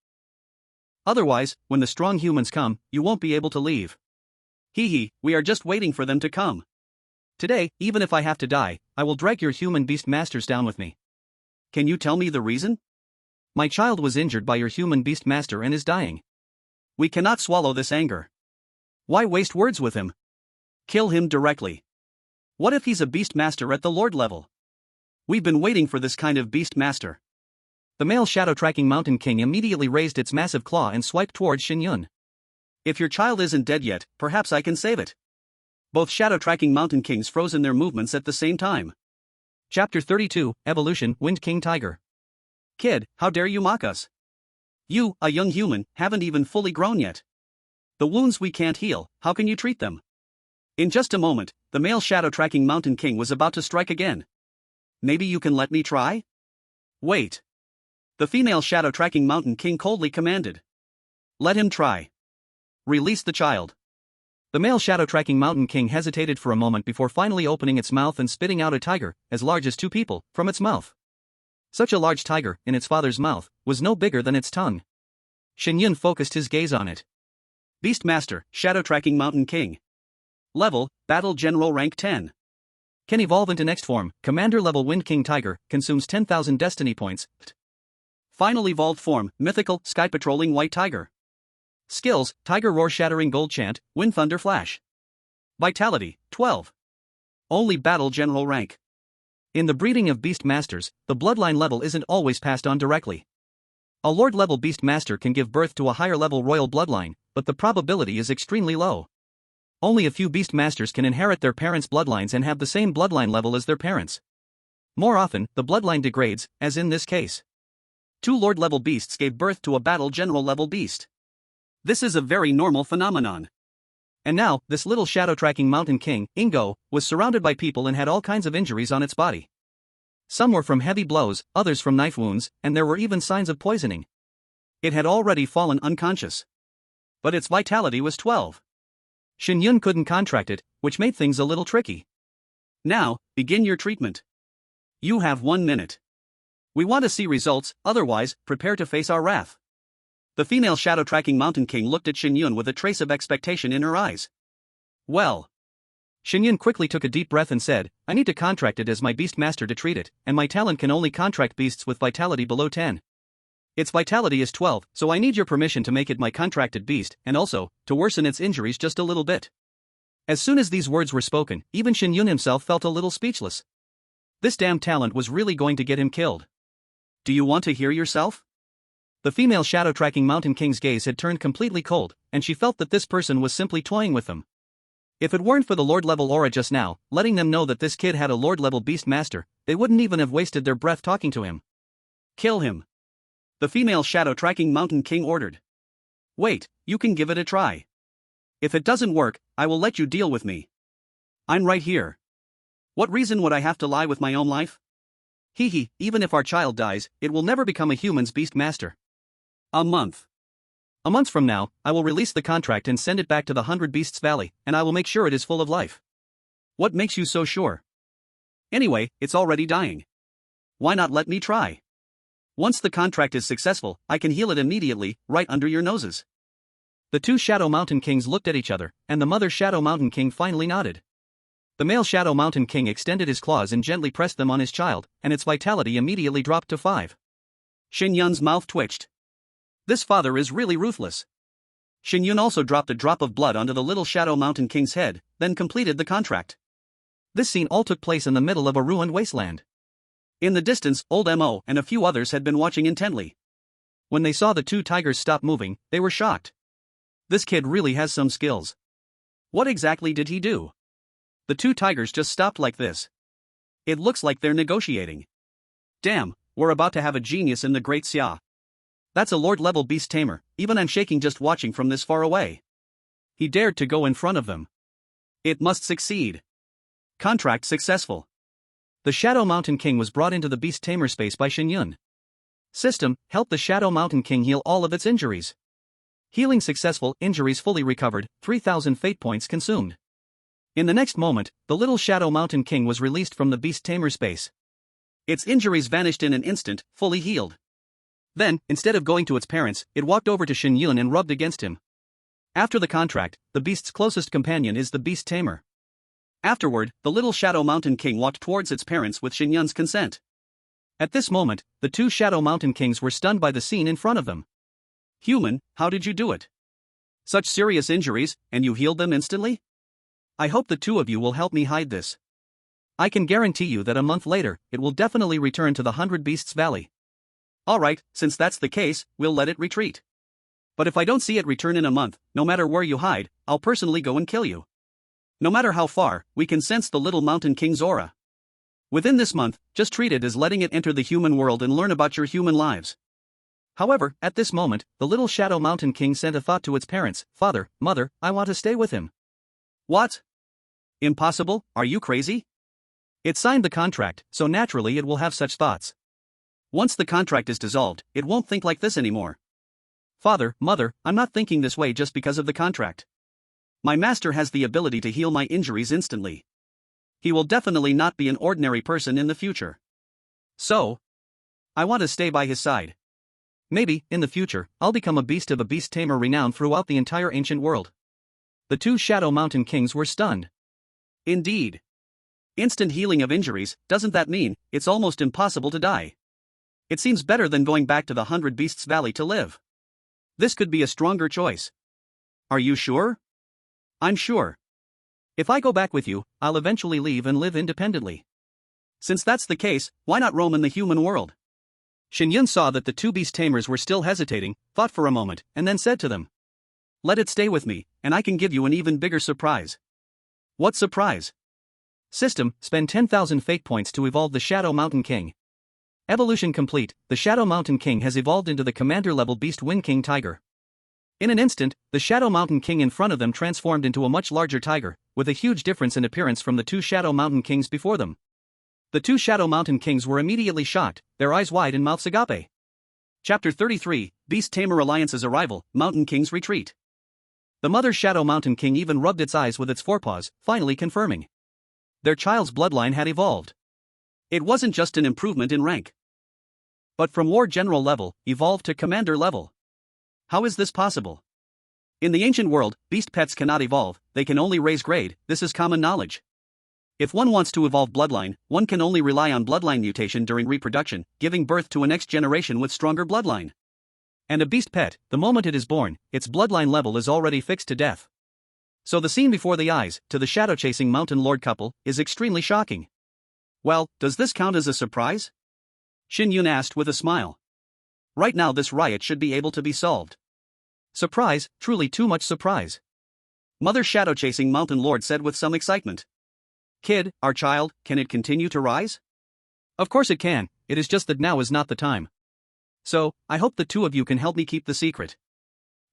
Otherwise, when the strong humans come, you won't be able to leave. Hee, we are just waiting for them to come. Today, even if I have to die, I will drag your human beast masters down with me. Can you tell me the reason? My child was injured by your human beast master and is dying. We cannot swallow this anger. Why waste words with him? Kill him directly. What if he's a beast master at the Lord level? We've been waiting for this kind of beast master. The male shadow-tracking mountain king immediately raised its massive claw and swiped towards Shen Yun. If your child isn't dead yet, perhaps I can save it. Both shadow-tracking mountain kings froze in their movements at the same time. Chapter 32, Evolution, Wind King Tiger. Kid, how dare you mock us? You, a young human, haven't even fully grown yet. The wounds we can't heal, how can you treat them? In just a moment, the male shadow-tracking mountain king was about to strike again. Maybe you can let me try? Wait. The female shadow-tracking mountain king coldly commanded. Let him try. Release the child. The male shadow-tracking mountain king hesitated for a moment before finally opening its mouth and spitting out a tiger, as large as 2 people, from its mouth. Such a large tiger, in its father's mouth, was no bigger than its tongue. Shen Yun focused his gaze on it. Beastmaster, shadow-tracking mountain king. Level, Battle General rank 10. Can evolve into next form, Commander level Wind King Tiger, consumes 10,000 destiny points. Final evolved form, Mythical, Sky Patrolling White Tiger. Skills, Tiger Roar Shattering Gold Chant, Wind Thunder Flash. Vitality, 12. Only Battle General rank. In the breeding of Beast Masters, the bloodline level isn't always passed on directly. A Lord level Beast Master can give birth to a higher level royal bloodline, but the probability is extremely low. Only a few Beast Masters can inherit their parents' bloodlines and have the same bloodline level as their parents. More often, the bloodline degrades, as in this case. 2 Lord level beasts gave birth to a Battle General level beast. This is a very normal phenomenon. And now, this little shadow-tracking mountain king, Ingo, was surrounded by people and had all kinds of injuries on its body. Some were from heavy blows, others from knife wounds, and there were even signs of poisoning. It had already fallen unconscious. But its vitality was 12. Shen Yun couldn't contract it, which made things a little tricky. Now, begin your treatment. You have 1 minute. We want to see results, otherwise, prepare to face our wrath. The female shadow-tracking mountain king looked at Shen Yun with a trace of expectation in her eyes. Well. Shen Yun quickly took a deep breath and said, I need to contract it as my beast master to treat it, and my talent can only contract beasts with vitality below 10. Its vitality is 12, so I need your permission to make it my contracted beast and also, to worsen its injuries just a little bit. As soon as these words were spoken, even Shen Yun himself felt a little speechless. This damn talent was really going to get him killed. Do you want to hear yourself? The female shadow-tracking Mountain King's gaze had turned completely cold, and she felt that this person was simply toying with them. If it weren't for the Lord-level aura just now, letting them know that this kid had a Lord-level beast master, they wouldn't even have wasted their breath talking to him. Kill him. The female shadow-tracking Mountain King ordered. Wait, you can give it a try. If it doesn't work, I will let you deal with me. I'm right here. What reason would I have to lie with my own life? Hee, even if our child dies, it will never become a human's beast master. A month. A month from now, I will release the contract and send it back to the 100 Beasts Valley, and I will make sure it is full of life. What makes you so sure? Anyway, it's already dying. Why not let me try? Once the contract is successful, I can heal it immediately, right under your noses. The two Shadow Mountain Kings looked at each other, and the mother Shadow Mountain King finally nodded. The male Shadow Mountain King extended his claws and gently pressed them on his child, and its vitality immediately dropped to 5. Shen Yun's mouth twitched. This father is really ruthless. Shen Yun also dropped a drop of blood onto the little Shadow Mountain King's head, then completed the contract. This scene all took place in the middle of a ruined wasteland. In the distance, old Mo and a few others had been watching intently. When they saw the two tigers stop moving, they were shocked. This kid really has some skills. What exactly did he do? The two tigers just stopped like this. It looks like they're negotiating. Damn, we're about to have a genius in the Great Xia. That's a Lord-level beast tamer, even I'm shaking just watching from this far away. He dared to go in front of them. It must succeed. Contract successful. The Shadow Mountain King was brought into the beast tamer space by Shen Yun. System, help the Shadow Mountain King heal all of its injuries. Healing successful, injuries fully recovered, 3,000 fate points consumed. In the next moment, the little Shadow Mountain King was released from the beast tamer space. Its injuries vanished in an instant, fully healed. Then, instead of going to its parents, it walked over to Shen Yun and rubbed against him. After the contract, the beast's closest companion is the beast tamer. Afterward, the little Shadow Mountain King walked towards its parents with Shen Yun's consent. At this moment, the two Shadow Mountain Kings were stunned by the scene in front of them. Human, how did you do it? Such serious injuries, and you healed them instantly? I hope the two of you will help me hide this. I can guarantee you that a month later, it will definitely return to the 100 Beasts Valley. Alright, since that's the case, we'll let it retreat. But if I don't see it return in a month, no matter where you hide, I'll personally go and kill you. No matter how far, we can sense the little Mountain King's aura. Within this month, just treat it as letting it enter the human world and learn about your human lives. However, at this moment, the little Shadow Mountain King sent a thought to its parents, Father, Mother, I want to stay with him. What? Impossible, are you crazy? It signed the contract, so naturally it will have such thoughts. Once the contract is dissolved, it won't think like this anymore. Father, Mother, I'm not thinking this way just because of the contract. My master has the ability to heal my injuries instantly. He will definitely not be an ordinary person in the future. So, I want to stay by his side. Maybe, in the future, I'll become a beast of a beast tamer renowned throughout the entire ancient world. The two Shadow Mountain Kings were stunned. Indeed. Instant healing of injuries, doesn't that mean it's almost impossible to die? It seems better than going back to the 100 Beasts Valley to live. This could be a stronger choice. Are you sure? I'm sure. If I go back with you, I'll eventually leave and live independently. Since that's the case, why not roam in the human world? Shen Yun saw that the two beast tamers were still hesitating, thought for a moment, and then said to them. Let it stay with me, and I can give you an even bigger surprise. What surprise? System, spend 10,000 fate points to evolve the Shadow Mountain King. Evolution complete, the Shadow Mountain King has evolved into the commander-level Beast Wind King Tiger. In an instant, the Shadow Mountain King in front of them transformed into a much larger tiger, with a huge difference in appearance from the two Shadow Mountain Kings before them. The two Shadow Mountain Kings were immediately shocked, their eyes wide and mouths agape. Chapter 33, Beast Tamer Alliance's Arrival, Mountain King's Retreat. The mother Shadow Mountain King even rubbed its eyes with its forepaws, finally confirming. Their child's bloodline had evolved. It wasn't just an improvement in rank, but from War General level, evolved to Commander level. How is this possible? In the ancient world, beast pets cannot evolve, they can only raise grade, this is common knowledge. If one wants to evolve bloodline, one can only rely on bloodline mutation during reproduction, giving birth to a next generation with stronger bloodline. And a beast pet, the moment it is born, its bloodline level is already fixed to death. So the scene before the eyes, to the shadow-chasing mountain lord couple, is extremely shocking. Well, does this count as a surprise? Shen Yun asked with a smile. Right now this riot should be able to be solved. Surprise, truly too much surprise. Mother shadow-chasing mountain lord said with some excitement. Kid, our child, can it continue to rise? Of course it can, it is just that now is not the time. So, I hope the two of you can help me keep the secret.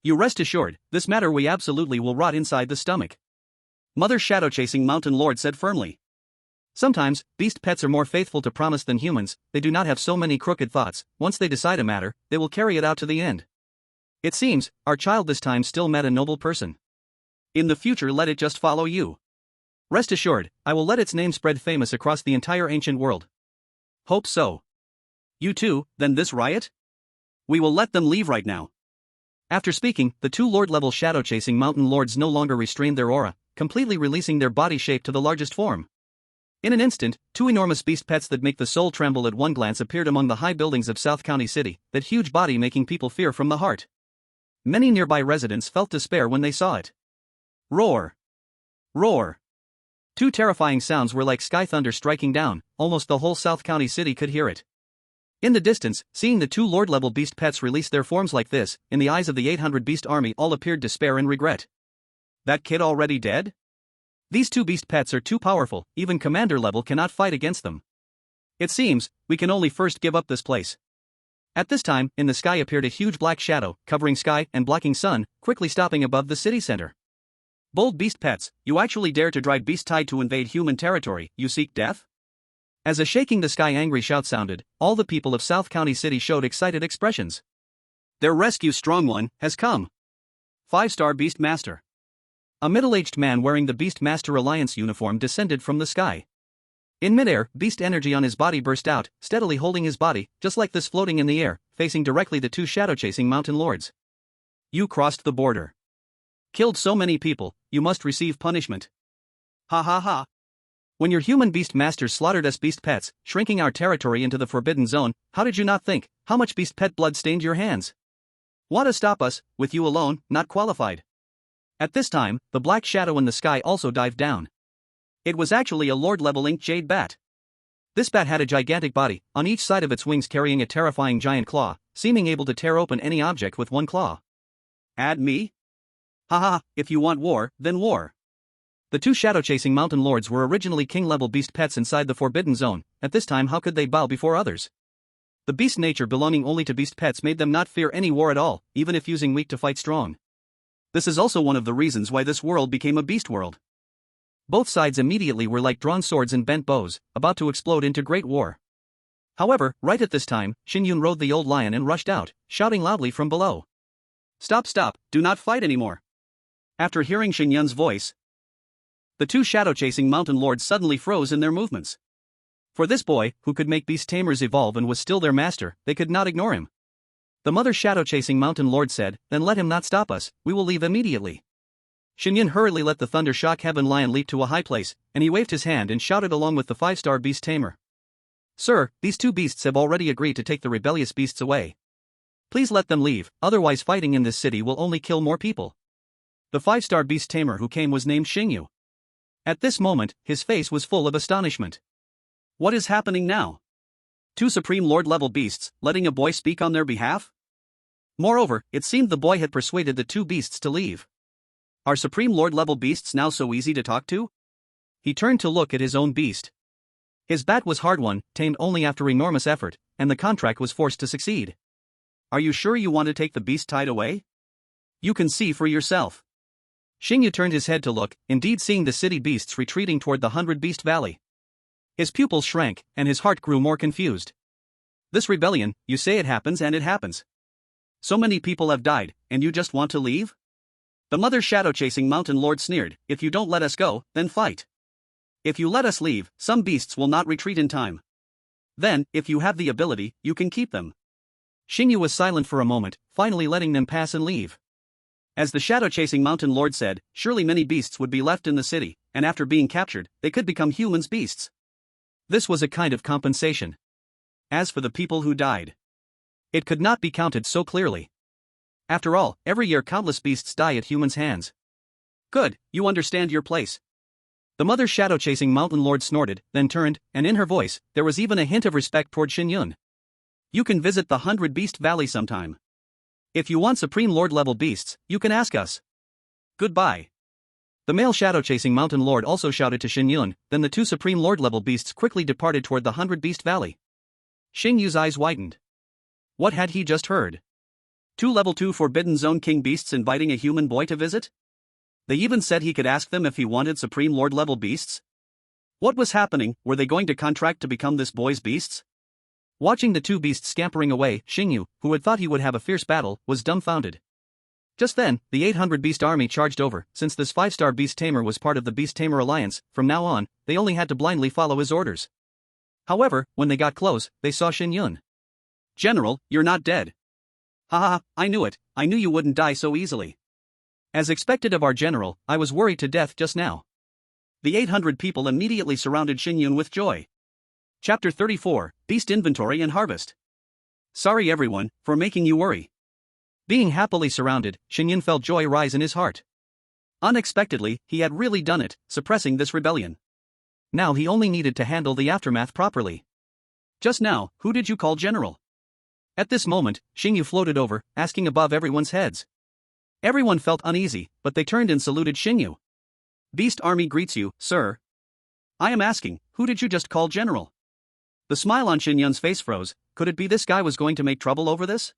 You rest assured, this matter we absolutely will rot inside the stomach. Mother shadow-chasing mountain lord said firmly. Sometimes, beast pets are more faithful to promise than humans, they do not have so many crooked thoughts, once they decide a matter, they will carry it out to the end. It seems, our child this time still met a noble person. In the future let it just follow you. Rest assured, I will let its name spread famous across the entire ancient world. Hope so. You too, then this riot? We will let them leave right now. After speaking, the two lord-level shadow-chasing mountain lords no longer restrained their aura, completely releasing their body shape to the largest form. In an instant, two enormous beast pets that make the soul tremble at one glance appeared among the high buildings of South County City, that huge body making people fear from the heart. Many nearby residents felt despair when they saw it. Roar! Roar! Two terrifying sounds were like sky thunder striking down, almost the whole South County City could hear it. In the distance, seeing the two lord-level beast pets release their forms like this, in the eyes of the 800 beast army all appeared despair and regret. That kid already dead? These two beast pets are too powerful, even commander level cannot fight against them. It seems, we can only first give up this place. At this time, in the sky appeared a huge black shadow, covering sky and blocking sun, quickly stopping above the city center. Bold beast pets, you actually dare to drive beast tide to invade human territory, you seek death? As a shaking the sky angry shout sounded, all the people of South County City showed excited expressions. Their rescue strong one has come. 5-star Beast Master. A middle-aged man wearing the Beast Master Alliance uniform descended from the sky. In midair, beast energy on his body burst out, steadily holding his body, just like this floating in the air, facing directly the two shadow-chasing mountain lords. You crossed the border. Killed so many people, you must receive punishment. Ha ha ha. When your human beast masters slaughtered us beast pets, shrinking our territory into the forbidden zone, how did you not think, how much beast pet blood stained your hands? Want to stop us, with you alone, not qualified. At this time, the black shadow in the sky also dived down. It was actually a lord-level inked jade bat. This bat had a gigantic body, on each side of its wings carrying a terrifying giant claw, seeming able to tear open any object with one claw. Add me? Haha, if you want war, then war. The two shadow-chasing mountain lords were originally king-level beast pets inside the forbidden zone, at this time how could they bow before others? The beast nature belonging only to beast pets made them not fear any war at all, even if using weak to fight strong. This is also one of the reasons why this world became a beast world. Both sides immediately were like drawn swords and bent bows, about to explode into great war. However, right at this time, Shen Yun rode the old lion and rushed out, shouting loudly from below. Stop, stop, do not fight anymore. After hearing Shen Yun's voice, the two shadow-chasing mountain lords suddenly froze in their movements. For this boy, who could make beast tamers evolve and was still their master, they could not ignore him. The mother shadow-chasing mountain lord said, then let him not stop us, we will leave immediately. Shen Yun hurriedly let the thunder shock heaven lion leap to a high place, and he waved his hand and shouted along with the 5-star beast tamer. Sir, these two beasts have already agreed to take the rebellious beasts away. Please let them leave, otherwise fighting in this city will only kill more people. The 5-star beast tamer who came was named Shen Yun. At this moment, his face was full of astonishment. What is happening now? Two supreme lord-level beasts, letting a boy speak on their behalf? Moreover, it seemed the boy had persuaded the two beasts to leave. Are supreme lord-level beasts now so easy to talk to? He turned to look at his own beast. His bat was hard-won, tamed only after enormous effort, and the contract was forced to succeed. Are you sure you want to take the beast tide away? You can see for yourself. Shen Yun turned his head to look, indeed seeing the city beasts retreating toward the 100-beast valley. His pupils shrank, and his heart grew more confused. This rebellion, you say it happens and it happens. So many people have died, and you just want to leave? The mother shadow-chasing mountain lord sneered, if you don't let us go, then fight. If you let us leave, some beasts will not retreat in time. Then, if you have the ability, you can keep them. Shen Yun was silent for a moment, finally letting them pass and leave. As the shadow-chasing mountain lord said, surely many beasts would be left in the city, and after being captured, they could become humans beasts. This was a kind of compensation. As for the people who died, it could not be counted so clearly. After all, every year countless beasts die at humans' hands. Good, you understand your place. The mother shadow-chasing mountain lord snorted, then turned, and in her voice, there was even a hint of respect toward Shen Yun. You can visit the 100 Beast Valley sometime. If you want Supreme Lord-level beasts, you can ask us. Goodbye. The male shadow-chasing mountain lord also shouted to Shen Yun, then the two Supreme Lord-level beasts quickly departed toward the 100 Beast Valley. Xing Yu's eyes widened. What had he just heard? 2 level 2 Forbidden Zone King beasts inviting a human boy to visit? They even said he could ask them if he wanted Supreme Lord-level beasts? What was happening? Were they going to contract to become this boy's beasts? Watching the two beasts scampering away, Xing Yu, who had thought he would have a fierce battle, was dumbfounded. Just then, the 800 beast army charged over. Since this 5-star beast tamer was part of the Beast-Tamer Alliance, from now on, they only had to blindly follow his orders. However, when they got close, they saw Shen Yun. General, you're not dead. Haha, I knew it, I knew you wouldn't die so easily. As expected of our general, I was worried to death just now. The 800 people immediately surrounded Shen Yun with joy. Chapter 34, Beast Inventory and Harvest. Sorry everyone, for making you worry. Being happily surrounded, Shen Yun felt joy rise in his heart. Unexpectedly, he had really done it, suppressing this rebellion. Now he only needed to handle the aftermath properly. Just now, who did you call general? At this moment, Xing Yu floated over, asking above everyone's heads. Everyone felt uneasy, but they turned and saluted Xing Yu. Beast Army greets you, sir. I am asking, who did you just call general? The smile on Shen Yun's face froze. Could it be this guy was going to make trouble over this?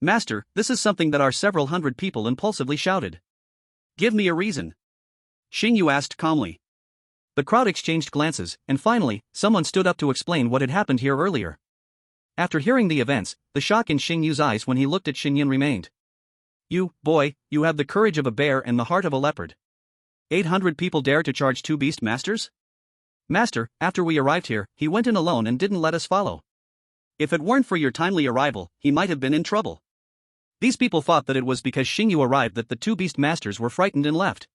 Master, this is something that our several hundred people impulsively shouted. Give me a reason. Xing Yu asked calmly. The crowd exchanged glances, and finally, someone stood up to explain what had happened here earlier. After hearing the events, the shock in Xing Yu's eyes when he looked at Shen Yun remained. You, boy, you have the courage of a bear and the heart of a leopard. 800 people dare to charge 2 beast masters? Master, after we arrived here, he went in alone and didn't let us follow. If it weren't for your timely arrival, he might have been in trouble. These people thought that it was because Xing Yu arrived that the 2 beast masters were frightened and left.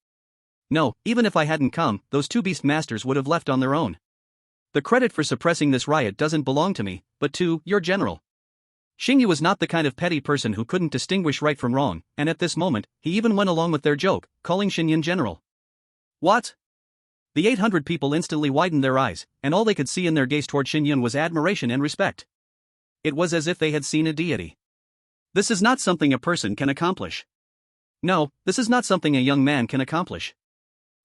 No, even if I hadn't come, those 2 beast masters would have left on their own. The credit for suppressing this riot doesn't belong to me, but to your general. Xing Yu was not the kind of petty person who couldn't distinguish right from wrong, and at this moment, he even went along with their joke, calling Shen Yun general. What? The 800 people instantly widened their eyes, and all they could see in their gaze toward Shen Yun was admiration and respect. It was as if they had seen a deity. This is not something a person can accomplish. No, this is not something a young man can accomplish.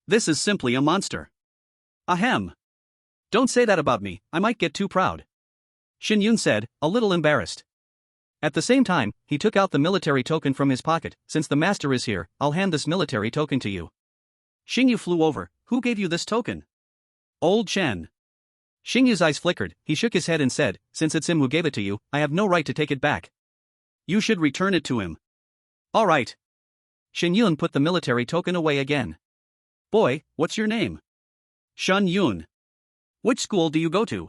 This is simply a monster. Ahem. Don't say that about me, I might get too proud. Shen Yun said, a little embarrassed. At the same time, he took out the military token from his pocket. Since the master is here, I'll hand this military token to you. Xing Yu flew over. Who gave you this token? Old Chen. Xing Yu's eyes flickered. He shook his head and said, since it's him who gave it to you, I have no right to take it back. You should return it to him. All right. Shen Yun put the military token away again. Boy, what's your name? Shen Yun. Which school do you go to?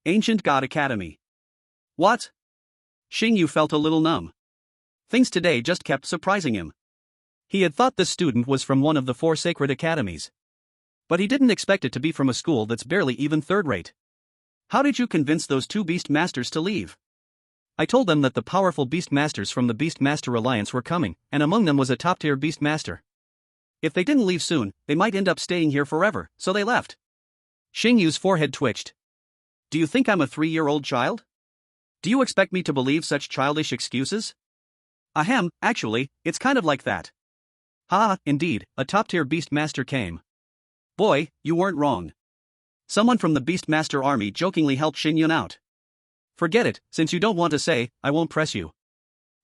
Ancient God Academy. What? Xing Yu felt a little numb. Things today just kept surprising him. He had thought this student was from one of the 4 sacred academies. But he didn't expect it to be from a school that's barely even third-rate. How did you convince those 2 beast masters to leave? I told them that the powerful beast masters from the Beast Master Alliance were coming, and among them was a top-tier beast master. If they didn't leave soon, they might end up staying here forever, so they left. Xing Yu's forehead twitched. Do you think I'm a 3-year-old child? Do you expect me to believe such childish excuses? Ahem, actually, it's kind of like that. Indeed, a top-tier beast master came. Boy, you weren't wrong. Someone from the Beast Master army jokingly helped Shen Yun out. Forget it, since you don't want to say, I won't press you.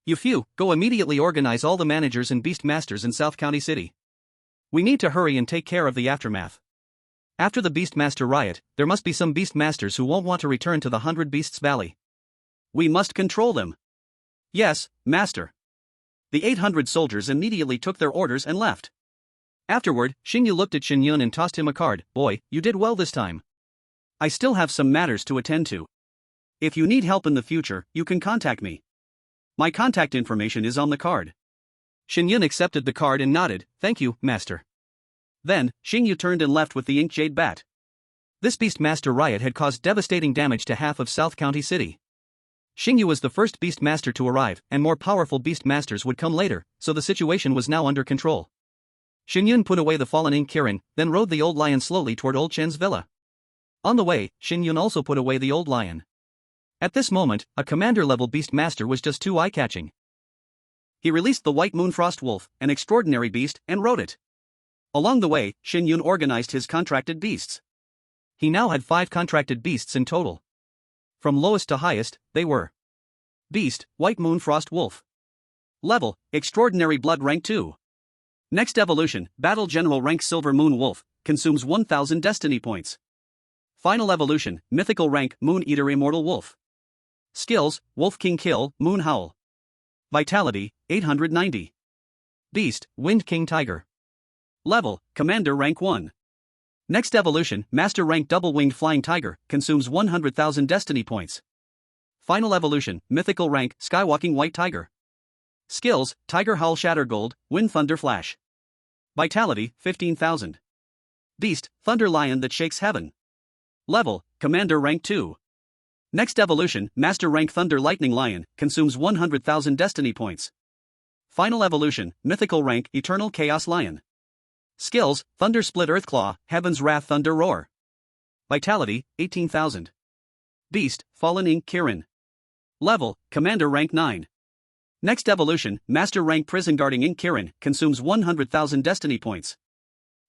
You few, go immediately organize all the managers and beast masters in South County City. We need to hurry and take care of the aftermath. After the Beast Master riot, there must be some beast masters who won't want to return to the 100 Beasts Valley. We must control them. Yes, Master. The 800 soldiers immediately took their orders and left. Afterward, Xing Yu looked at Shen Yun and tossed him a card. Boy, you did well this time. I still have some matters to attend to. If you need help in the future, you can contact me. My contact information is on the card. Shen Yun accepted the card and nodded. Thank you, Master. Then, Xing Yu turned and left with the ink jade bat. This Beast Master riot had caused devastating damage to half of South County City. Shen Yun was the first beast master to arrive, and more powerful beast masters would come later, so the situation was now under control. Shen Yun put away the fallen Ink Kirin, then rode the old lion slowly toward old Shen's villa. On the way, Shen Yun also put away the old lion. At this moment, a commander-level beast master was just too eye-catching. He released the white moonfrost wolf, an extraordinary beast, and rode it. Along the way, Shen Yun organized his contracted beasts. He now had 5 contracted beasts in total. From lowest to highest, they were: Beast, White Moon Frost Wolf. Level, Extraordinary Blood Rank 2. Next evolution, Battle General Rank Silver Moon Wolf, consumes 1000 Destiny Points. Final evolution, Mythical Rank Moon Eater Immortal Wolf. Skills, Wolf King Kill, Moon Howl. Vitality, 890. Beast, Wind King Tiger. Level, Commander Rank 1. Next evolution, Master Rank Double-Winged Flying Tiger, consumes 100,000 Destiny Points. Final evolution, Mythical Rank Skywalking White Tiger. Skills, Tiger Howl Shattergold, Wind Thunder Flash. Vitality, 15,000. Beast, Thunder Lion that Shakes Heaven. Level, Commander Rank 2. Next evolution, Master Rank Thunder Lightning Lion, consumes 100,000 Destiny Points. Final evolution, Mythical Rank Eternal Chaos Lion. Skills, Thunder Split Earthclaw, Heaven's Wrath Thunder Roar. Vitality, 18,000. Beast, Fallen Ink Kirin. Level, Commander Rank 9. Next evolution, Master Rank Prison Guarding Ink Kirin, consumes 100,000 Destiny Points.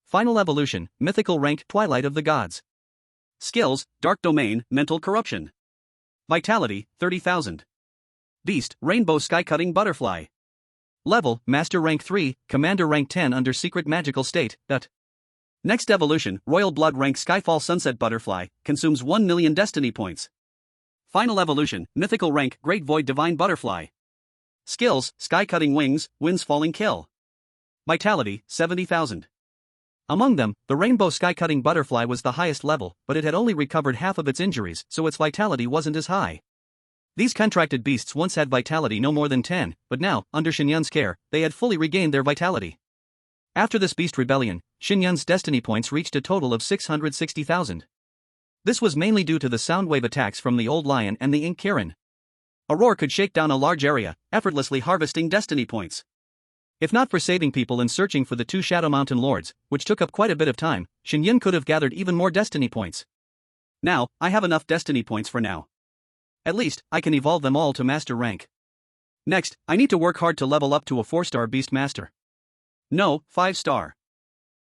Final evolution, Mythical Rank Twilight of the Gods. Skills, Dark Domain, Mental Corruption. Vitality, 30,000. Beast, Rainbow Sky Cutting Butterfly. Level, Master Rank 3, Commander Rank 10 under Secret Magical State. Next evolution, Royal Blood Rank Skyfall Sunset Butterfly, consumes 1 million Destiny Points. Final evolution, Mythical Rank Great Void Divine Butterfly. Skills, Sky Cutting Wings, Winds Falling Kill. Vitality, 70,000. Among them, the Rainbow Sky Cutting Butterfly was the highest level, but it had only recovered half of its injuries, so its vitality wasn't as high. These contracted beasts once had vitality no more than 10, but now, under Shen Yun's care, they had fully regained their vitality. After this beast rebellion, Shen Yun's destiny points reached a total of 660,000. This was mainly due to the soundwave attacks from the old lion and the Ink Kirin. A roar could shake down a large area, effortlessly harvesting destiny points. If not for saving people and searching for the 2 Shadow Mountain Lords, which took up quite a bit of time, Shen Yun could have gathered even more destiny points. Now, I have enough destiny points for now. At least, I can evolve them all to master rank. Next, I need to work hard to level up to a 4-star beast master. No, 5-star.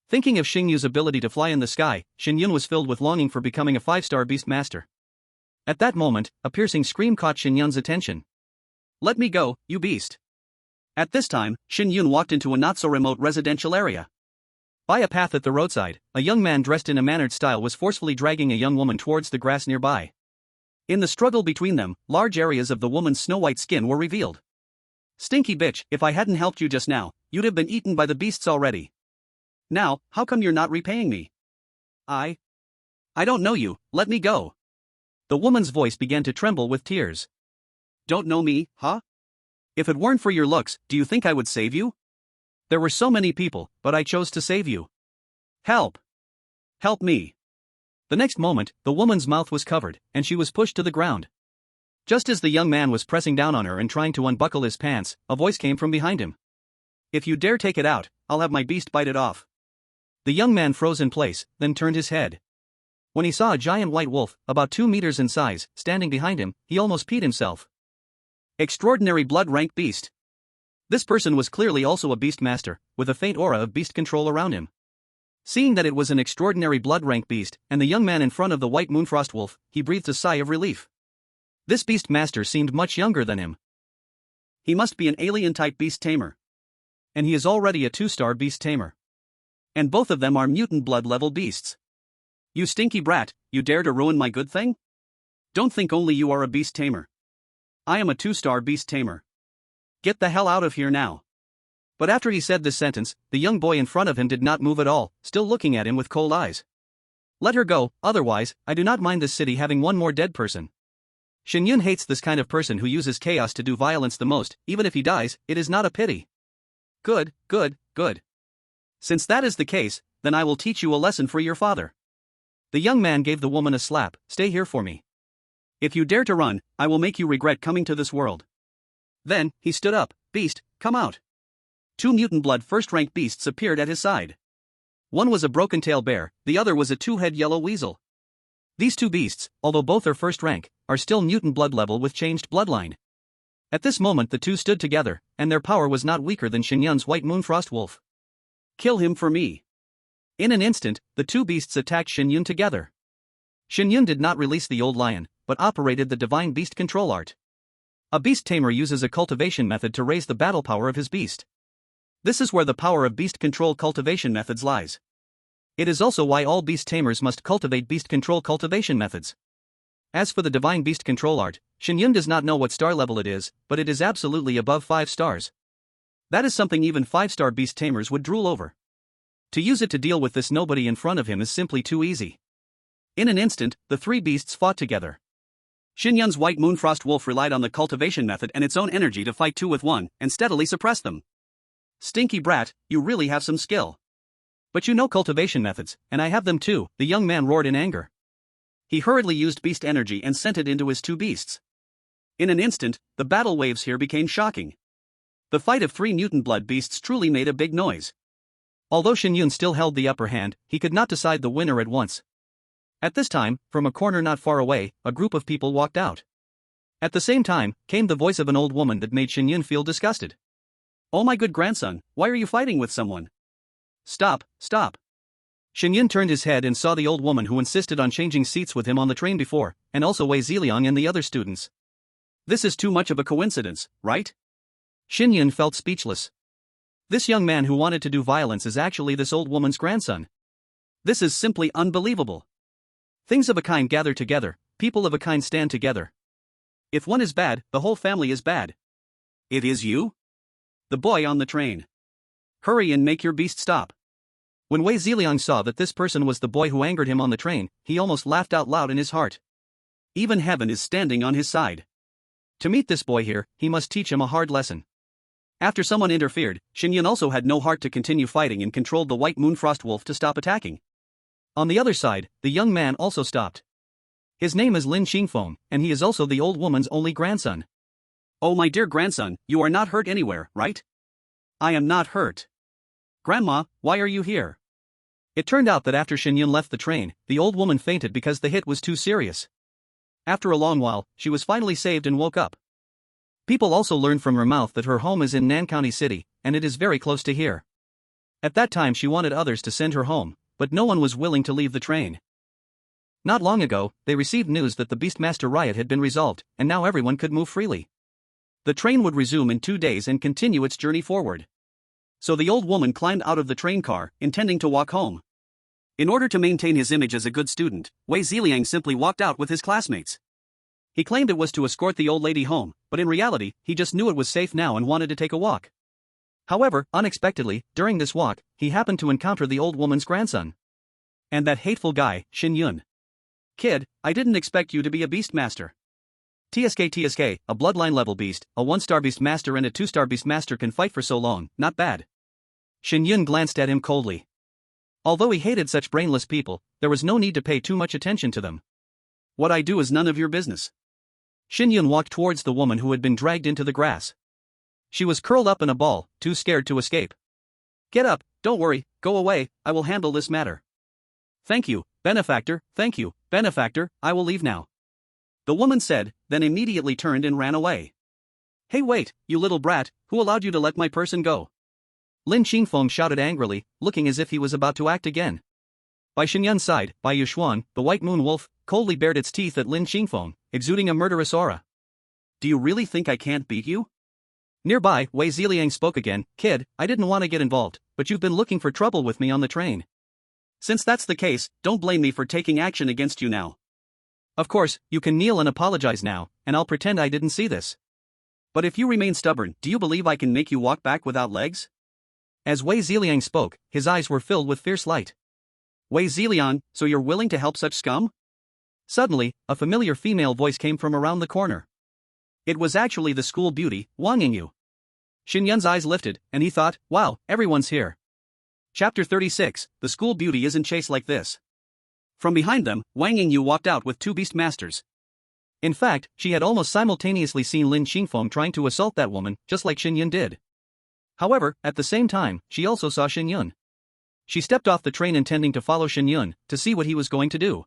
Thinking of Shen Yun's ability to fly in the sky, Shen Yun was filled with longing for becoming a 5-star beast master. At that moment, a piercing scream caught Shen Yun's attention. Let me go, you beast. At this time, Shen Yun walked into a not-so-remote residential area. By a path at the roadside, a young man dressed in a mannered style was forcefully dragging a young woman towards the grass nearby. In the struggle between them, large areas of the woman's snow-white skin were revealed. Stinky bitch, if I hadn't helped you just now, you'd have been eaten by the beasts already. Now, how come you're not repaying me? I don't know you, let me go. The woman's voice began to tremble with tears. Don't know me, huh? If it weren't for your looks, do you think I would save you? There were so many people, but I chose to save you. Help! Help me! The next moment, the woman's mouth was covered, and she was pushed to the ground. Just as the young man was pressing down on her and trying to unbuckle his pants, a voice came from behind him. If you dare take it out, I'll have my beast bite it off. The young man froze in place, then turned his head. When he saw a giant white wolf, about 2 meters in size, standing behind him, he almost peed himself. Extraordinary Blood Rank Beast. This person was clearly also a beast master, with a faint aura of beast control around him. Seeing that it was an extraordinary blood rank beast, and the young man in front of the white moonfrost wolf, he breathed a sigh of relief. This beast master seemed much younger than him. He must be an alien-type beast tamer. And he is already a 2-star beast tamer. And both of them are mutant blood-level beasts. You stinky brat, you dare to ruin my good thing? Don't think only you are a beast tamer. I am a 2-star beast tamer. Get the hell out of here now. But after he said this sentence, the young boy in front of him did not move at all, still looking at him with cold eyes. Let her go, otherwise, I do not mind this city having one more dead person. Shen Yun hates this kind of person who uses chaos to do violence the most. Even if he dies, it is not a pity. Good, good, good. Since that is the case, then I will teach you a lesson for your father. The young man gave the woman a slap. Stay here for me. If you dare to run, I will make you regret coming to this world. Then, he stood up. Beast, come out. 2 mutant blood first-rank beasts appeared at his side. One was a broken-tail bear, the other was a 2-head yellow weasel. These 2 beasts, although both are first rank, are still mutant blood level with changed bloodline. At this moment the 2 stood together, and their power was not weaker than Shen Yun's white moonfrost wolf. Kill him for me. In an instant, the 2 beasts attacked Shen Yun together. Shen Yun did not release the old lion, but operated the divine beast control art. A beast tamer uses a cultivation method to raise the battle power of his beast. This is where the power of beast control cultivation methods lies. It is also why all beast tamers must cultivate beast control cultivation methods. As for the divine beast control art, Shen Yun does not know what star level it is, but it is absolutely above 5 stars. That is something even 5-star beast tamers would drool over. To use it to deal with this nobody in front of him is simply too easy. In an instant, the 3 beasts fought together. Shen Yun's white moonfrost wolf relied on the cultivation method and its own energy to fight 2 with 1, and steadily suppress them. Stinky brat, you really have some skill. But you know cultivation methods, and I have them too, the young man roared in anger. He hurriedly used beast energy and sent it into his 2 beasts. In an instant, the battle waves here became shocking. The fight of 3 mutant blood beasts truly made a big noise. Although Shen Yun still held the upper hand, he could not decide the winner at once. At this time, from a corner not far away, a group of people walked out. At the same time, came the voice of an old woman that made Shen Yun feel disgusted. Oh my good grandson, why are you fighting with someone? Stop, stop. Shen Yun turned his head and saw the old woman who insisted on changing seats with him on the train before, and also Wei Ziliang and the other students. This is too much of a coincidence, right? Shen Yun felt speechless. This young man who wanted to do violence is actually this old woman's grandson. This is simply unbelievable. Things of a kind gather together, people of a kind stand together. If one is bad, the whole family is bad. It is you? The boy on the train. Hurry and make your beast stop. When Wei Ziliang saw that this person was the boy who angered him on the train, he almost laughed out loud in his heart. Even heaven is standing on his side. To meet this boy here, he must teach him a hard lesson. After someone interfered, Shen Yun also had no heart to continue fighting and controlled the white moonfrost wolf to stop attacking. On the other side, the young man also stopped. His name is Lin Xingfeng, and he is also the old woman's only grandson. Oh my dear grandson, you are not hurt anywhere, right? I am not hurt. Grandma, why are you here? It turned out that after Shen Yun left the train, the old woman fainted because the hit was too serious. After a long while, she was finally saved and woke up. People also learned from her mouth that her home is in Nan County City, and it is very close to here. At that time she wanted others to send her home, but no one was willing to leave the train. Not long ago, they received news that the Beastmaster riot had been resolved, and now everyone could move freely. The train would resume in 2 days and continue its journey forward. So the old woman climbed out of the train car, intending to walk home. In order to maintain his image as a good student, Wei Ziliang simply walked out with his classmates. He claimed it was to escort the old lady home, but in reality, he just knew it was safe now and wanted to take a walk. However, unexpectedly, during this walk, he happened to encounter the old woman's grandson. And that hateful guy, Shen Yun. Kid, I didn't expect you to be a Beastmaster. TSK, a bloodline level beast, a 1-star Beastmaster and a 2-star Beastmaster can fight for so long, not bad. Shen Yun glanced at him coldly. Although he hated such brainless people, there was no need to pay too much attention to them. What I do is none of your business. Shen Yun walked towards the woman who had been dragged into the grass. She was curled up in a ball, too scared to escape. Get up, don't worry, go away, I will handle this matter. Thank you, benefactor, I will leave now. The woman said, then immediately turned and ran away. Hey wait, you little brat, who allowed you to let my person go? Lin Xingfeng shouted angrily, looking as if he was about to act again. By Shen Yun's side, Bai Yushuan, the white moon wolf, coldly bared its teeth at Lin Xingfeng, exuding a murderous aura. Do you really think I can't beat you? Nearby, Wei Ziliang spoke again, kid, I didn't want to get involved, but you've been looking for trouble with me on the train. Since that's the case, don't blame me for taking action against you now. Of course, you can kneel and apologize now, and I'll pretend I didn't see this. But if you remain stubborn, do you believe I can make you walk back without legs? As Wei Ziliang spoke, his eyes were filled with fierce light. Wei Ziliang, so you're willing to help such scum? Suddenly, a familiar female voice came from around the corner. It was actually the school beauty, Wang Yingyu. Shen Yun's eyes lifted, and he thought, wow, everyone's here. Chapter 36, the school beauty isn't chased like this. From behind them, Wang Yingyu walked out with 2 Beastmasters. In fact, she had almost simultaneously seen Lin Xingfeng trying to assault that woman, just like Shen Yun did. However, at the same time, she also saw Shen Yun. She stepped off the train intending to follow Shen Yun to see what he was going to do.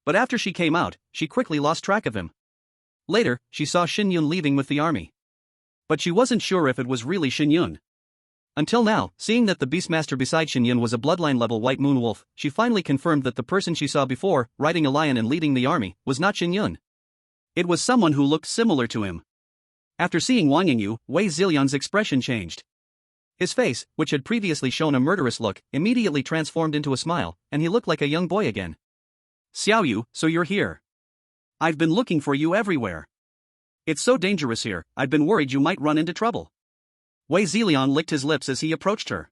But after she came out, she quickly lost track of him. Later, she saw Shen Yun leaving with the army. But she wasn't sure if it was really Shen Yun. Until now, seeing that the Beastmaster beside Shen Yun was a bloodline-level white moon wolf, she finally confirmed that the person she saw before, riding a lion and leading the army, was not Shen Yun. It was someone who looked similar to him. After seeing Wang Yingyu, Wei Zilian's expression changed. His face, which had previously shown a murderous look, immediately transformed into a smile, and he looked like a young boy again. Xiao Yu, so you're here. I've been looking for you everywhere. It's so dangerous here, I've been worried you might run into trouble. Wei Zilian licked his lips as he approached her.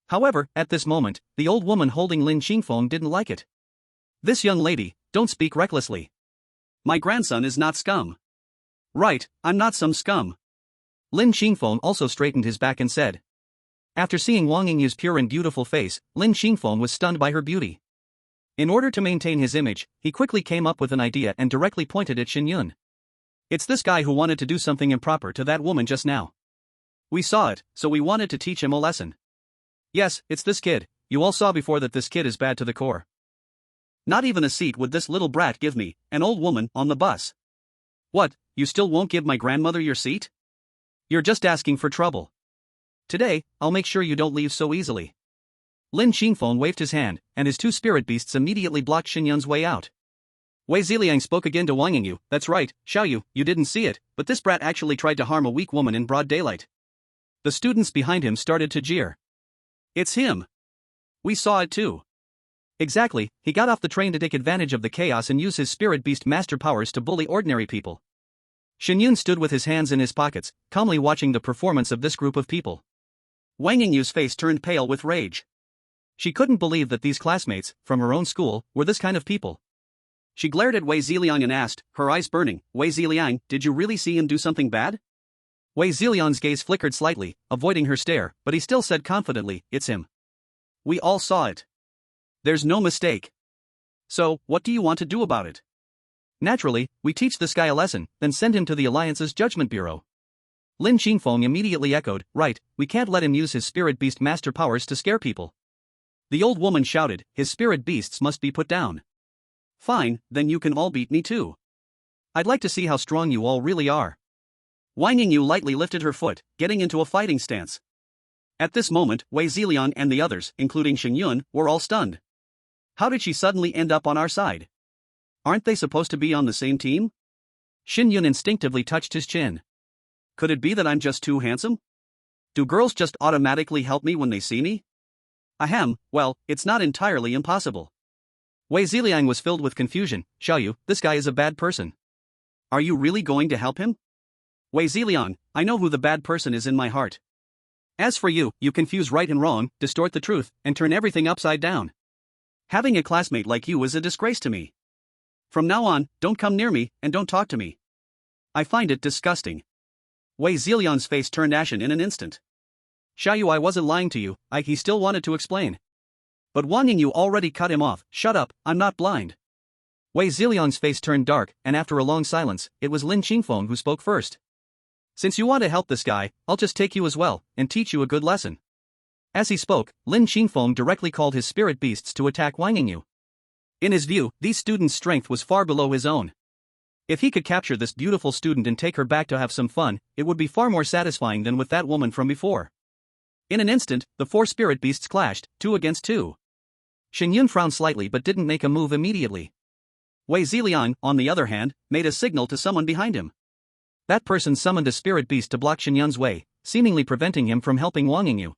However, at this moment, the old woman holding Lin Xingfeng didn't like it. This young lady, don't speak recklessly. My grandson is not scum. Right, I'm not some scum. Lin Xingfeng also straightened his back and said. After seeing Wang Yingyu's pure and beautiful face, Lin Xingfeng was stunned by her beauty. In order to maintain his image, he quickly came up with an idea and directly pointed at Shen Yun. It's this guy who wanted to do something improper to that woman just now. We saw it, so we wanted to teach him a lesson. Yes, it's this kid. You all saw before that this kid is bad to the core. Not even a seat would this little brat give me, an old woman, on the bus. What, you still won't give my grandmother your seat? You're just asking for trouble. Today, I'll make sure you don't leave so easily. Lin Xingfeng waved his hand, and his two spirit beasts immediately blocked Shen Yun's way out. Wei Ziliang spoke again to Wang Yingyu. That's right, Xiao Yu, you didn't see it, but this brat actually tried to harm a weak woman in broad daylight. The students behind him started to jeer. It's him. We saw it too. Exactly, he got off the train to take advantage of the chaos and use his spirit beast master powers to bully ordinary people. Shen Yun stood with his hands in his pockets, calmly watching the performance of this group of people. Wang Yingyu's face turned pale with rage. She couldn't believe that these classmates, from her own school, were this kind of people. She glared at Wei Ziliang and asked, her eyes burning, Wei Ziliang, did you really see him do something bad? Wei Ziliang's gaze flickered slightly, avoiding her stare, but he still said confidently, it's him. We all saw it. There's no mistake. So, what do you want to do about it? Naturally, we teach this guy a lesson, then send him to the Alliance's Judgment Bureau. Lin Xingfeng immediately echoed, right, we can't let him use his spirit beast master powers to scare people. The old woman shouted, his spirit beasts must be put down. Fine, then you can all beat me too. I'd like to see how strong you all really are. Wang Yingyu lightly lifted her foot, getting into a fighting stance. At this moment, Wei Ziliang and the others, including Shen Yun, were all stunned. How did she suddenly end up on our side? Aren't they supposed to be on the same team? Shen Yun instinctively touched his chin. Could it be that I'm just too handsome? Do girls just automatically help me when they see me? Ahem, well, it's not entirely impossible. Wei Ziliang was filled with confusion. Xiao Yu, this guy is a bad person. Are you really going to help him? Wei Ziliang, I know who the bad person is in my heart. As for you, you confuse right and wrong, distort the truth, and turn everything upside down. Having a classmate like you is a disgrace to me. From now on, don't come near me, and don't talk to me. I find it disgusting. Wei Ziliang's face turned ashen in an instant. Xiao Yu, I wasn't lying to you, he still wanted to explain. But Wang Yingyu already cut him off. Shut up, I'm not blind. Wei Ziliang's face turned dark, and after a long silence, it was Lin Xingfeng who spoke first. Since you want to help this guy, I'll just take you as well, and teach you a good lesson. As he spoke, Lin Xingfeng directly called his spirit beasts to attack Wang Yingyu. In his view, these students' strength was far below his own. If he could capture this beautiful student and take her back to have some fun, it would be far more satisfying than with that woman from before. In an instant, the four spirit beasts clashed, 2 against 2. Shen Yun frowned slightly but didn't make a move immediately. Wei Ziliang, on the other hand, made a signal to someone behind him. That person summoned a spirit beast to block Shen Yun's way, seemingly preventing him from helping Wang Yingyu.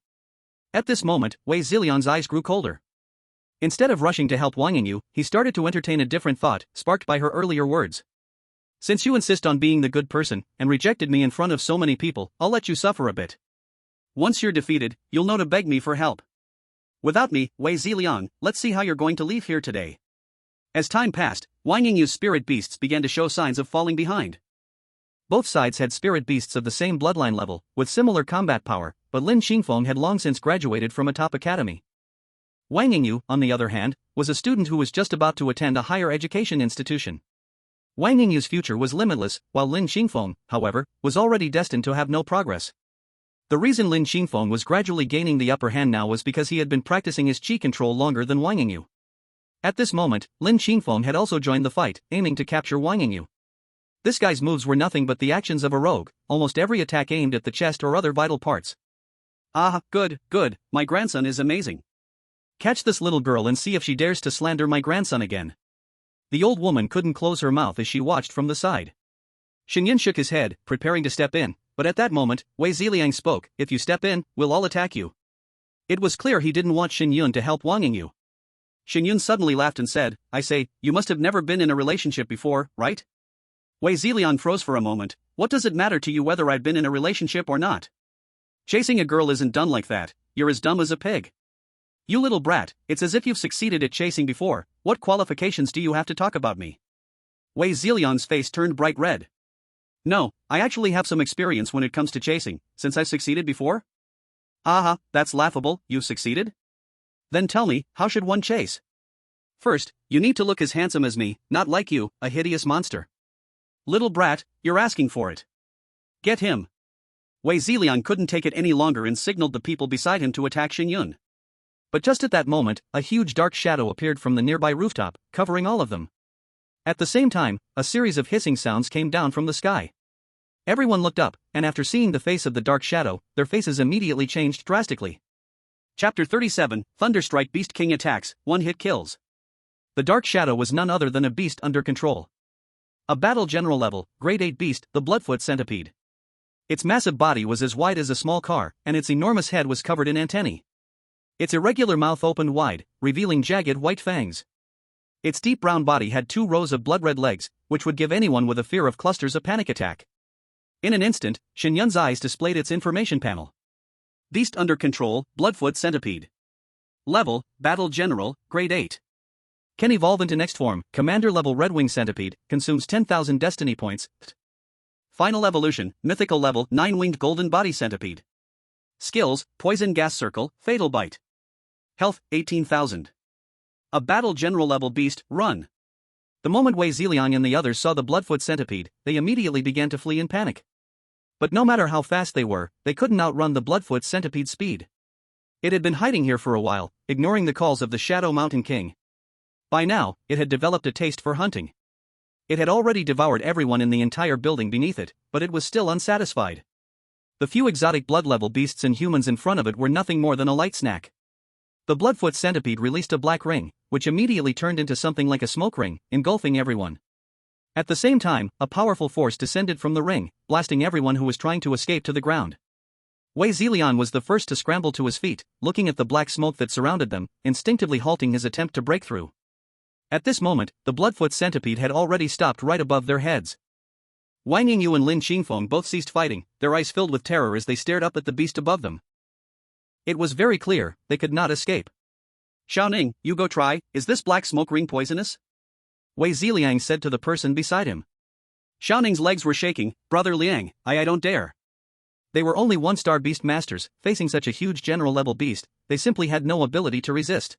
At this moment, Wei Ziliang's eyes grew colder. Instead of rushing to help Wang Yingyu, he started to entertain a different thought, sparked by her earlier words. Since you insist on being the good person, and rejected me in front of so many people, I'll let you suffer a bit. Once you're defeated, you'll know to beg me for help. Without me, Wei Ziliang, let's see how you're going to leave here today. As time passed, Wang Yingyu's spirit beasts began to show signs of falling behind. Both sides had spirit beasts of the same bloodline level, with similar combat power, but Lin Xingfeng had long since graduated from a top academy. Wang Yingyu, on the other hand, was a student who was just about to attend a higher education institution. Wang Yingyu's future was limitless, while Lin Xingfeng, however, was already destined to have no progress. The reason Lin Xingfeng was gradually gaining the upper hand now was because he had been practicing his chi control longer than Wang Yingyu. At this moment, Lin Xingfeng had also joined the fight, aiming to capture Wang Yingyu. This guy's moves were nothing but the actions of a rogue, almost every attack aimed at the chest or other vital parts. Ah, good, my grandson is amazing. Catch this little girl and see if she dares to slander my grandson again. The old woman couldn't close her mouth as she watched from the side. Shen Yun shook his head, preparing to step in, but at that moment, Wei Ziliang spoke, "If you step in, we'll all attack you." It was clear he didn't want Shen Yun to help Wang Yingyu. Shen Yun suddenly laughed and said, "I say, you must have never been in a relationship before, right?" Wei Ziliang froze for a moment. "What does it matter to you whether I've been in a relationship or not? Chasing a girl isn't done like that, you're as dumb as a pig. You little brat, it's as if you've succeeded at chasing before, what qualifications do you have to talk about me?" Wei Ziliang's face turned bright red. "No, I actually have some experience when it comes to chasing, since I've succeeded before." "Aha, that's laughable, you've succeeded? Then tell me, how should one chase? First, you need to look as handsome as me, not like you, a hideous monster." "Little brat, you're asking for it. Get him." Wei Ziliang couldn't take it any longer and signaled the people beside him to attack Shen Yun. But just at that moment, a huge dark shadow appeared from the nearby rooftop, covering all of them. At the same time, a series of hissing sounds came down from the sky. Everyone looked up, and after seeing the face of the dark shadow, their faces immediately changed drastically. Chapter 37, Thunderstrike Beast King attacks, one-hit kills. The dark shadow was none other than a beast under control. A battle general level, grade 8 beast, the Bloodfoot Centipede. Its massive body was as wide as a small car, and its enormous head was covered in antennae. Its irregular mouth opened wide, revealing jagged white fangs. Its deep brown body had 2 rows of blood-red legs, which would give anyone with a fear of clusters a panic attack. In an instant, Shen Yun's eyes displayed its information panel. Beast under control, Bloodfoot Centipede. Level, Battle General, Grade 8. Can evolve into next form, Commander level Red Wing Centipede, consumes 10,000 destiny points. Final evolution, Mythical level 9-winged Golden Body Centipede. Skills, Poison Gas Circle, Fatal Bite. Health, 18,000. A battle general level beast, run. The moment Wei Ziliang and the others saw the Bloodfoot Centipede, they immediately began to flee in panic. But no matter how fast they were, they couldn't outrun the Bloodfoot Centipede's speed. It had been hiding here for a while, ignoring the calls of the Shadow Mountain King. By now, it had developed a taste for hunting. It had already devoured everyone in the entire building beneath it, but it was still unsatisfied. The few exotic blood-level beasts and humans in front of it were nothing more than a light snack. The Bloodfoot Centipede released a black ring, which immediately turned into something like a smoke ring, engulfing everyone. At the same time, a powerful force descended from the ring, blasting everyone who was trying to escape to the ground. Wei Ziliang was the first to scramble to his feet, looking at the black smoke that surrounded them, instinctively halting his attempt to break through. At this moment, the Bloodfoot Centipede had already stopped right above their heads. Wang Yingyu and Lin Xingfeng both ceased fighting, their eyes filled with terror as they stared up at the beast above them. It was very clear, they could not escape. "Xiaoning, you go try, is this black smoke ring poisonous?" Wei Ziliang said to the person beside him. Xiaoning's legs were shaking. "Brother Liang, I don't dare." They were only 1-star beast masters, facing such a huge general-level beast, they simply had no ability to resist.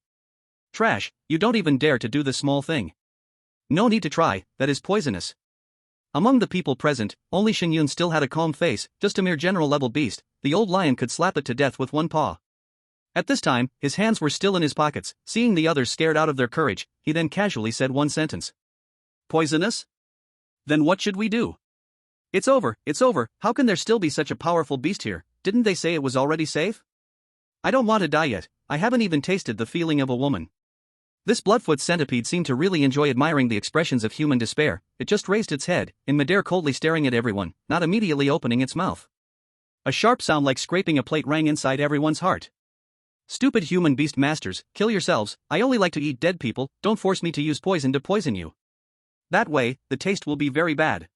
"Trash, you don't even dare to do this small thing. No need to try, that is poisonous." Among the people present, only Shen Yun still had a calm face, just a mere general-level beast, the old lion could slap it to death with one paw. At this time, his hands were still in his pockets, seeing the others scared out of their courage, he then casually said one sentence. "Poisonous? Then what should we do?" It's over, how can there still be such a powerful beast here, didn't they say it was already safe?" "I don't want to die yet, I haven't even tasted the feeling of a woman." This Bloodfoot Centipede seemed to really enjoy admiring the expressions of human despair, it just raised its head, in midair coldly staring at everyone, not immediately opening its mouth. A sharp sound like scraping a plate rang inside everyone's heart. "Stupid human beast masters, kill yourselves, I only like to eat dead people, don't force me to use poison to poison you. That way, the taste will be very bad.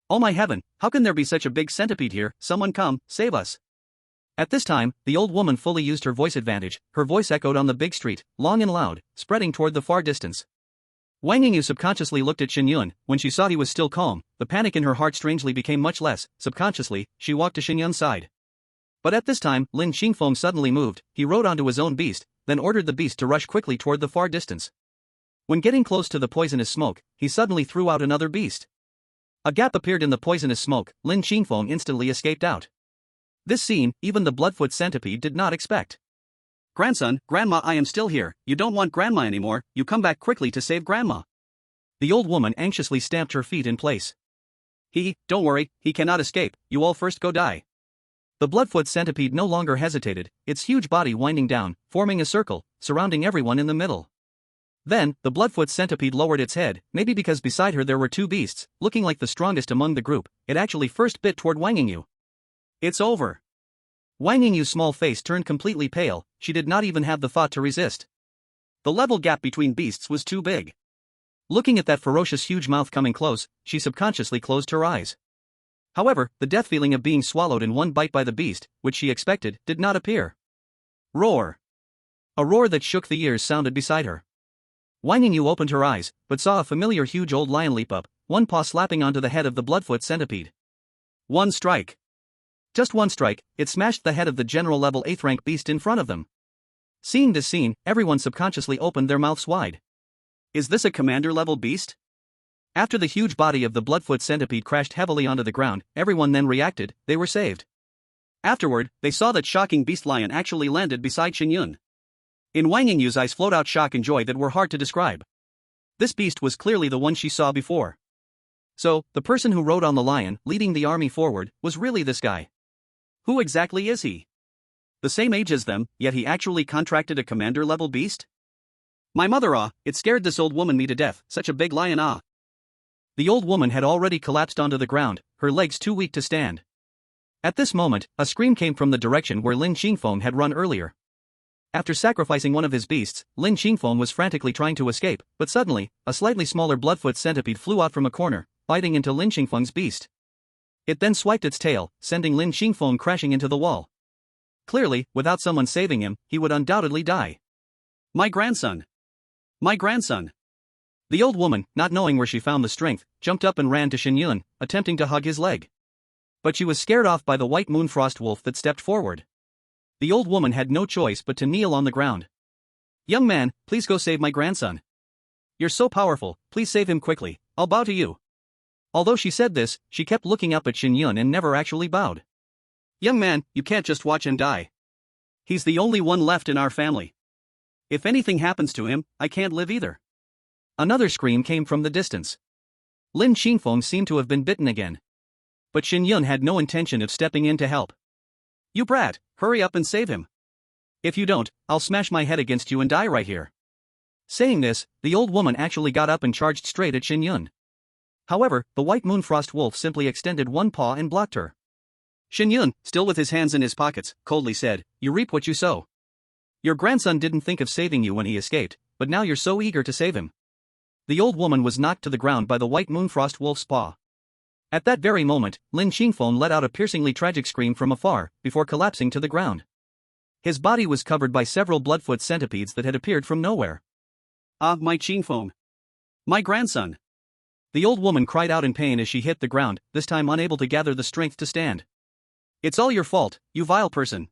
Oh my heaven, how can there be such a big centipede here, someone come, save us." At this time, the old woman fully used her voice advantage, her voice echoed on the big street, long and loud, spreading toward the far distance. Wang Yingyu subconsciously looked at Shen Yun, when she saw he was still calm, the panic in her heart strangely became much less, subconsciously, she walked to Shen Yun's side. But at this time, Lin Xingfeng suddenly moved, he rode onto his own beast, then ordered the beast to rush quickly toward the far distance. When getting close to the poisonous smoke, he suddenly threw out another beast. A gap appeared in the poisonous smoke, Lin Qingfeng instantly escaped out. This scene, even the bloodfoot centipede did not expect. "Grandson, Grandma, I am still here. You don't want Grandma anymore, you come back quickly to save Grandma." The old woman anxiously stamped her feet in place. Don't worry, he cannot escape, you all first go die." The bloodfoot centipede no longer hesitated, its huge body winding down, forming a circle, surrounding everyone in the middle. Then, the bloodfoot centipede lowered its head, maybe because beside her there were two beasts, looking like the strongest among the group. It actually first bit toward Wang Yingyu. "It's over." Wang Yingyu's small face turned completely pale, she did not even have the thought to resist. The level gap between beasts was too big. Looking at that ferocious huge mouth coming close, she subconsciously closed her eyes. However, the death feeling of being swallowed in one bite by the beast, which she expected, did not appear. Roar! A roar that shook the ears sounded beside her. Wang Yingyu opened her eyes, but saw a familiar huge old lion leap up, one paw slapping onto the head of the bloodfoot centipede. One strike. Just one strike, it smashed the head of the general level 8th rank beast in front of them. Seeing this scene, everyone subconsciously opened their mouths wide. Is this a commander level beast? After the huge body of the bloodfoot centipede crashed heavily onto the ground, everyone then reacted, they were saved. Afterward, they saw that shocking beast lion actually landed beside Shen Yun. In Wang Yingyu's eyes flowed out shock and joy that were hard to describe. This beast was clearly the one she saw before. So, the person who rode on the lion, leading the army forward, was really this guy. Who exactly is he? The same age as them, yet he actually contracted a commander level beast? My mother, it scared this old woman me to death, such a big lion, The old woman had already collapsed onto the ground, her legs too weak to stand. At this moment, a scream came from the direction where Lin Qingfeng had run earlier. After sacrificing one of his beasts, Lin Qingfeng was frantically trying to escape, but suddenly, a slightly smaller bloodfoot centipede flew out from a corner, biting into Lin Qingfeng's beast. It then swiped its tail, sending Lin Qingfeng crashing into the wall. Clearly, without someone saving him, he would undoubtedly die. My grandson! My grandson! The old woman, not knowing where she found the strength, jumped up and ran to Shen Yun, attempting to hug his leg. But she was scared off by the white moonfrost wolf that stepped forward. The old woman had no choice but to kneel on the ground. Young man, please go save my grandson. You're so powerful, please save him quickly, I'll bow to you. Although she said this, she kept looking up at Shen Yun and never actually bowed. Young man, you can't just watch him die. He's the only one left in our family. If anything happens to him, I can't live either. Another scream came from the distance. Lin Qingfeng seemed to have been bitten again. But Shen Yun had no intention of stepping in to help. You brat, hurry up and save him. If you don't, I'll smash my head against you and die right here. Saying this, the old woman actually got up and charged straight at Shen Yun. However, the white moonfrost wolf simply extended one paw and blocked her. Shen Yun, still with his hands in his pockets, coldly said, You reap what you sow. Your grandson didn't think of saving you when he escaped, but now you're so eager to save him. The old woman was knocked to the ground by the white moonfrost wolf's paw. At that very moment, Lin Qingfeng let out a piercingly tragic scream from afar, before collapsing to the ground. His body was covered by several bloodfoot centipedes that had appeared from nowhere. Ah, my Qingfeng. My grandson. The old woman cried out in pain as she hit the ground, this time unable to gather the strength to stand. It's all your fault, you vile person.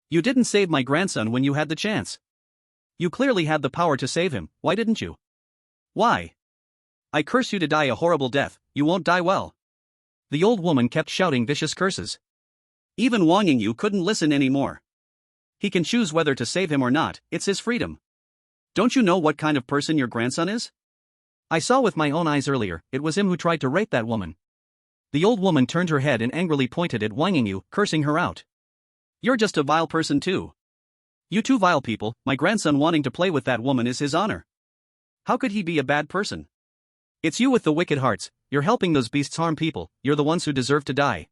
You didn't save my grandson when you had the chance. You clearly had the power to save him, why didn't you? Why? I curse you to die a horrible death, you won't die well. The old woman kept shouting vicious curses. Even Wang Yingyu couldn't listen anymore. He can choose whether to save him or not, it's his freedom. Don't you know what kind of person your grandson is? I saw with my own eyes earlier, it was him who tried to rape that woman. The old woman turned her head and angrily pointed at Wang Yingyu, cursing her out. You're just a vile person too. You two vile people, my grandson wanting to play with that woman is his honor. How could he be a bad person? It's you with the wicked hearts, you're helping those beasts harm people, you're the ones who deserve to die.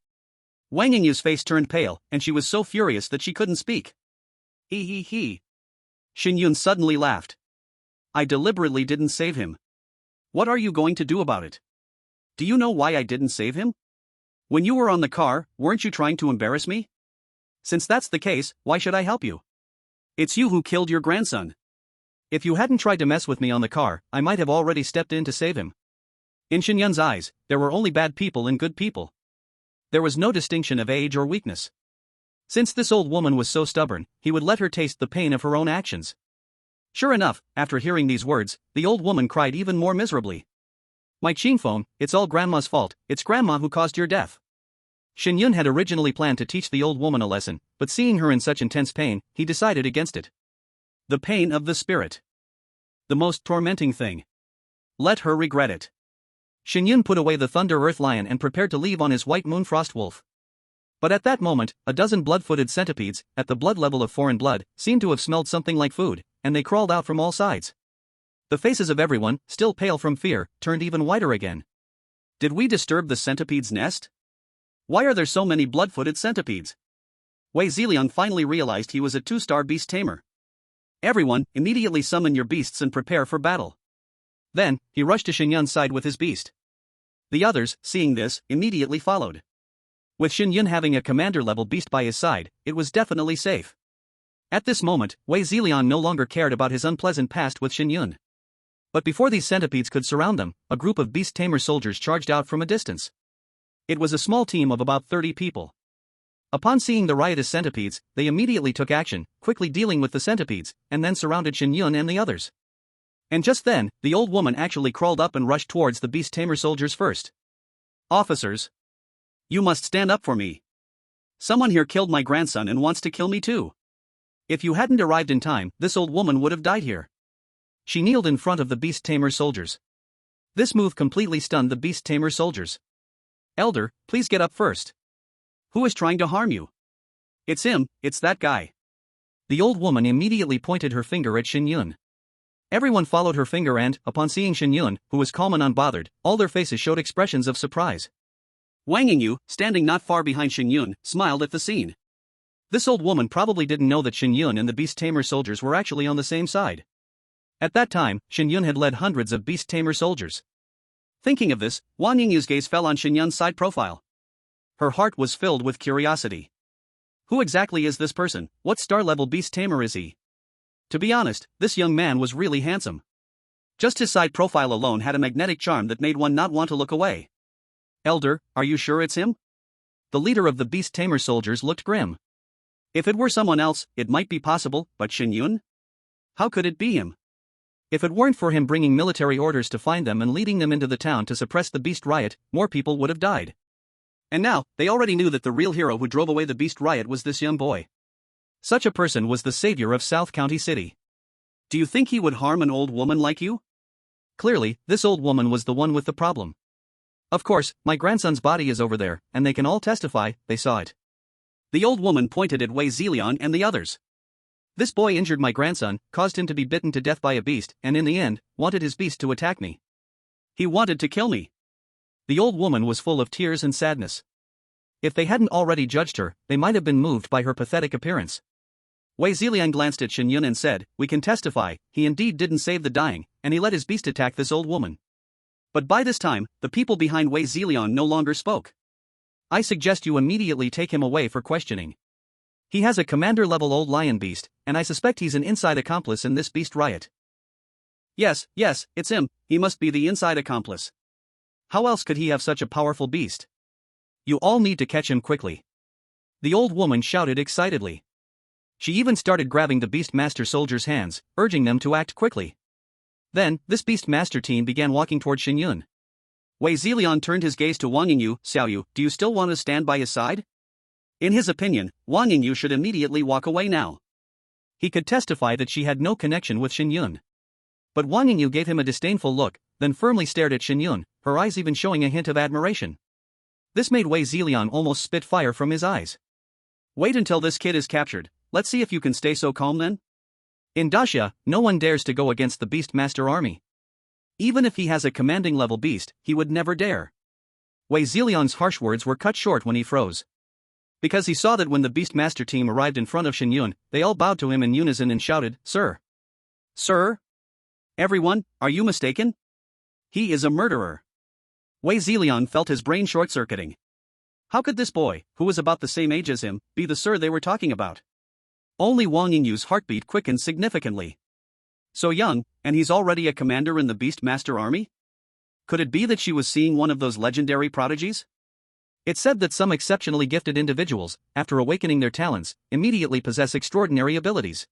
Wang Yingyu's face turned pale, and she was so furious that she couldn't speak. He. Shen Yun suddenly laughed. I deliberately didn't save him. What are you going to do about it? Do you know why I didn't save him? When you were on the car, weren't you trying to embarrass me? Since that's the case, why should I help you? It's you who killed your grandson. If you hadn't tried to mess with me on the car, I might have already stepped in to save him. In Shen Yun's eyes, there were only bad people and good people. There was no distinction of age or weakness. Since this old woman was so stubborn, he would let her taste the pain of her own actions. Sure enough, after hearing these words, the old woman cried even more miserably. My chinphone, it's all grandma's fault, it's grandma who caused your death. Shen Yun had originally planned to teach the old woman a lesson, but seeing her in such intense pain, he decided against it. The pain of the spirit. The most tormenting thing. Let her regret it. Shen Yun put away the Thunder Earth Lion and prepared to leave on his White Moon Frost Wolf. But at that moment, a dozen blood-footed centipedes, at the blood level of foreign blood, seemed to have smelled something like food, and they crawled out from all sides. The faces of everyone, still pale from fear, turned even whiter again. Did we disturb the centipede's nest? Why are there so many blood-footed centipedes? Wei Ziliang finally realized he was a 2-star beast tamer. Everyone, immediately summon your beasts and prepare for battle. Then, he rushed to Shen Yun's side with his beast. The others, seeing this, immediately followed. With Shen Yun having a commander-level beast by his side, it was definitely safe. At this moment, Wei Ziliang no longer cared about his unpleasant past with Shen Yun. But before these centipedes could surround them, a group of beast tamer soldiers charged out from a distance. It was a small team of about 30 people. Upon seeing the riotous centipedes, they immediately took action, quickly dealing with the centipedes, and then surrounded Shen Yun and the others. And just then, the old woman actually crawled up and rushed towards the beast tamer soldiers first. Officers! You must stand up for me. Someone here killed my grandson and wants to kill me too. If you hadn't arrived in time, this old woman would have died here. She kneeled in front of the beast tamer soldiers. This move completely stunned the beast tamer soldiers. Elder, please get up first. Who is trying to harm you? It's him, it's that guy. The old woman immediately pointed her finger at Shen Yun. Everyone followed her finger and, upon seeing Shen Yun, who was calm and unbothered, all their faces showed expressions of surprise. Wang Yingyu, standing not far behind Shen Yun, smiled at the scene. This old woman probably didn't know that Shen Yun and the beast tamer soldiers were actually on the same side. At that time, Shen Yun had led hundreds of beast tamer soldiers. Thinking of this, Wang Yingyu's gaze fell on Shen Yun's side profile. Her heart was filled with curiosity. Who exactly is this person? What star-level beast tamer is he? To be honest, this young man was really handsome. Just his side profile alone had a magnetic charm that made one not want to look away. Elder, are you sure it's him? The leader of the beast tamer soldiers looked grim. If it were someone else, it might be possible, but Shen Yun? How could it be him? If it weren't for him bringing military orders to find them and leading them into the town to suppress the beast riot, more people would have died. And now, they already knew that the real hero who drove away the beast riot was this young boy. Such a person was the savior of South County City. Do you think he would harm an old woman like you? Clearly, this old woman was the one with the problem. Of course, my grandson's body is over there, and they can all testify, they saw it. The old woman pointed at Wei Ziliang and the others. This boy injured my grandson, caused him to be bitten to death by a beast, and in the end, wanted his beast to attack me. He wanted to kill me. The old woman was full of tears and sadness. If they hadn't already judged her, they might have been moved by her pathetic appearance. Wei Ziliang glanced at Shen Yun and said, "We can testify, he indeed didn't save the dying, and he let his beast attack this old woman." But by this time, the people behind Wei Ziliang no longer spoke. I suggest you immediately take him away for questioning. He has a commander-level old lion beast, and I suspect he's an inside accomplice in this beast riot. Yes, it's him, he must be the inside accomplice. How else could he have such a powerful beast? You all need to catch him quickly. The old woman shouted excitedly. She even started grabbing the Beastmaster soldiers' hands, urging them to act quickly. Then, this Beastmaster team began walking toward Shen Yun. Wei Ziliang turned his gaze to Wang Yingyu. "Xiaoyu, do you still want to stand by his side?" In his opinion, Wang Yingyu should immediately walk away now. He could testify that she had no connection with Shen Yun. But Wang Yingyu gave him a disdainful look, then firmly stared at Shen Yun, her eyes even showing a hint of admiration. This made Wei Ziliang almost spit fire from his eyes. Wait until this kid is captured, let's see if you can stay so calm then. In Daxia, no one dares to go against the Beastmaster army. Even if he has a commanding level beast, he would never dare. Wei Ziliang's harsh words were cut short when he froze. Because he saw that when the Beastmaster team arrived in front of Shen Yun, they all bowed to him in unison and shouted, "Sir! Sir! Everyone, are you mistaken? He is a murderer." Wei Ziliang felt his brain short-circuiting. How could this boy, who was about the same age as him, be the sir they were talking about? Only Wang Yingyu's heartbeat quickened significantly. So young, and he's already a commander in the Beastmaster army? Could it be that she was seeing one of those legendary prodigies? It's said that some exceptionally gifted individuals, after awakening their talents, immediately possess extraordinary abilities.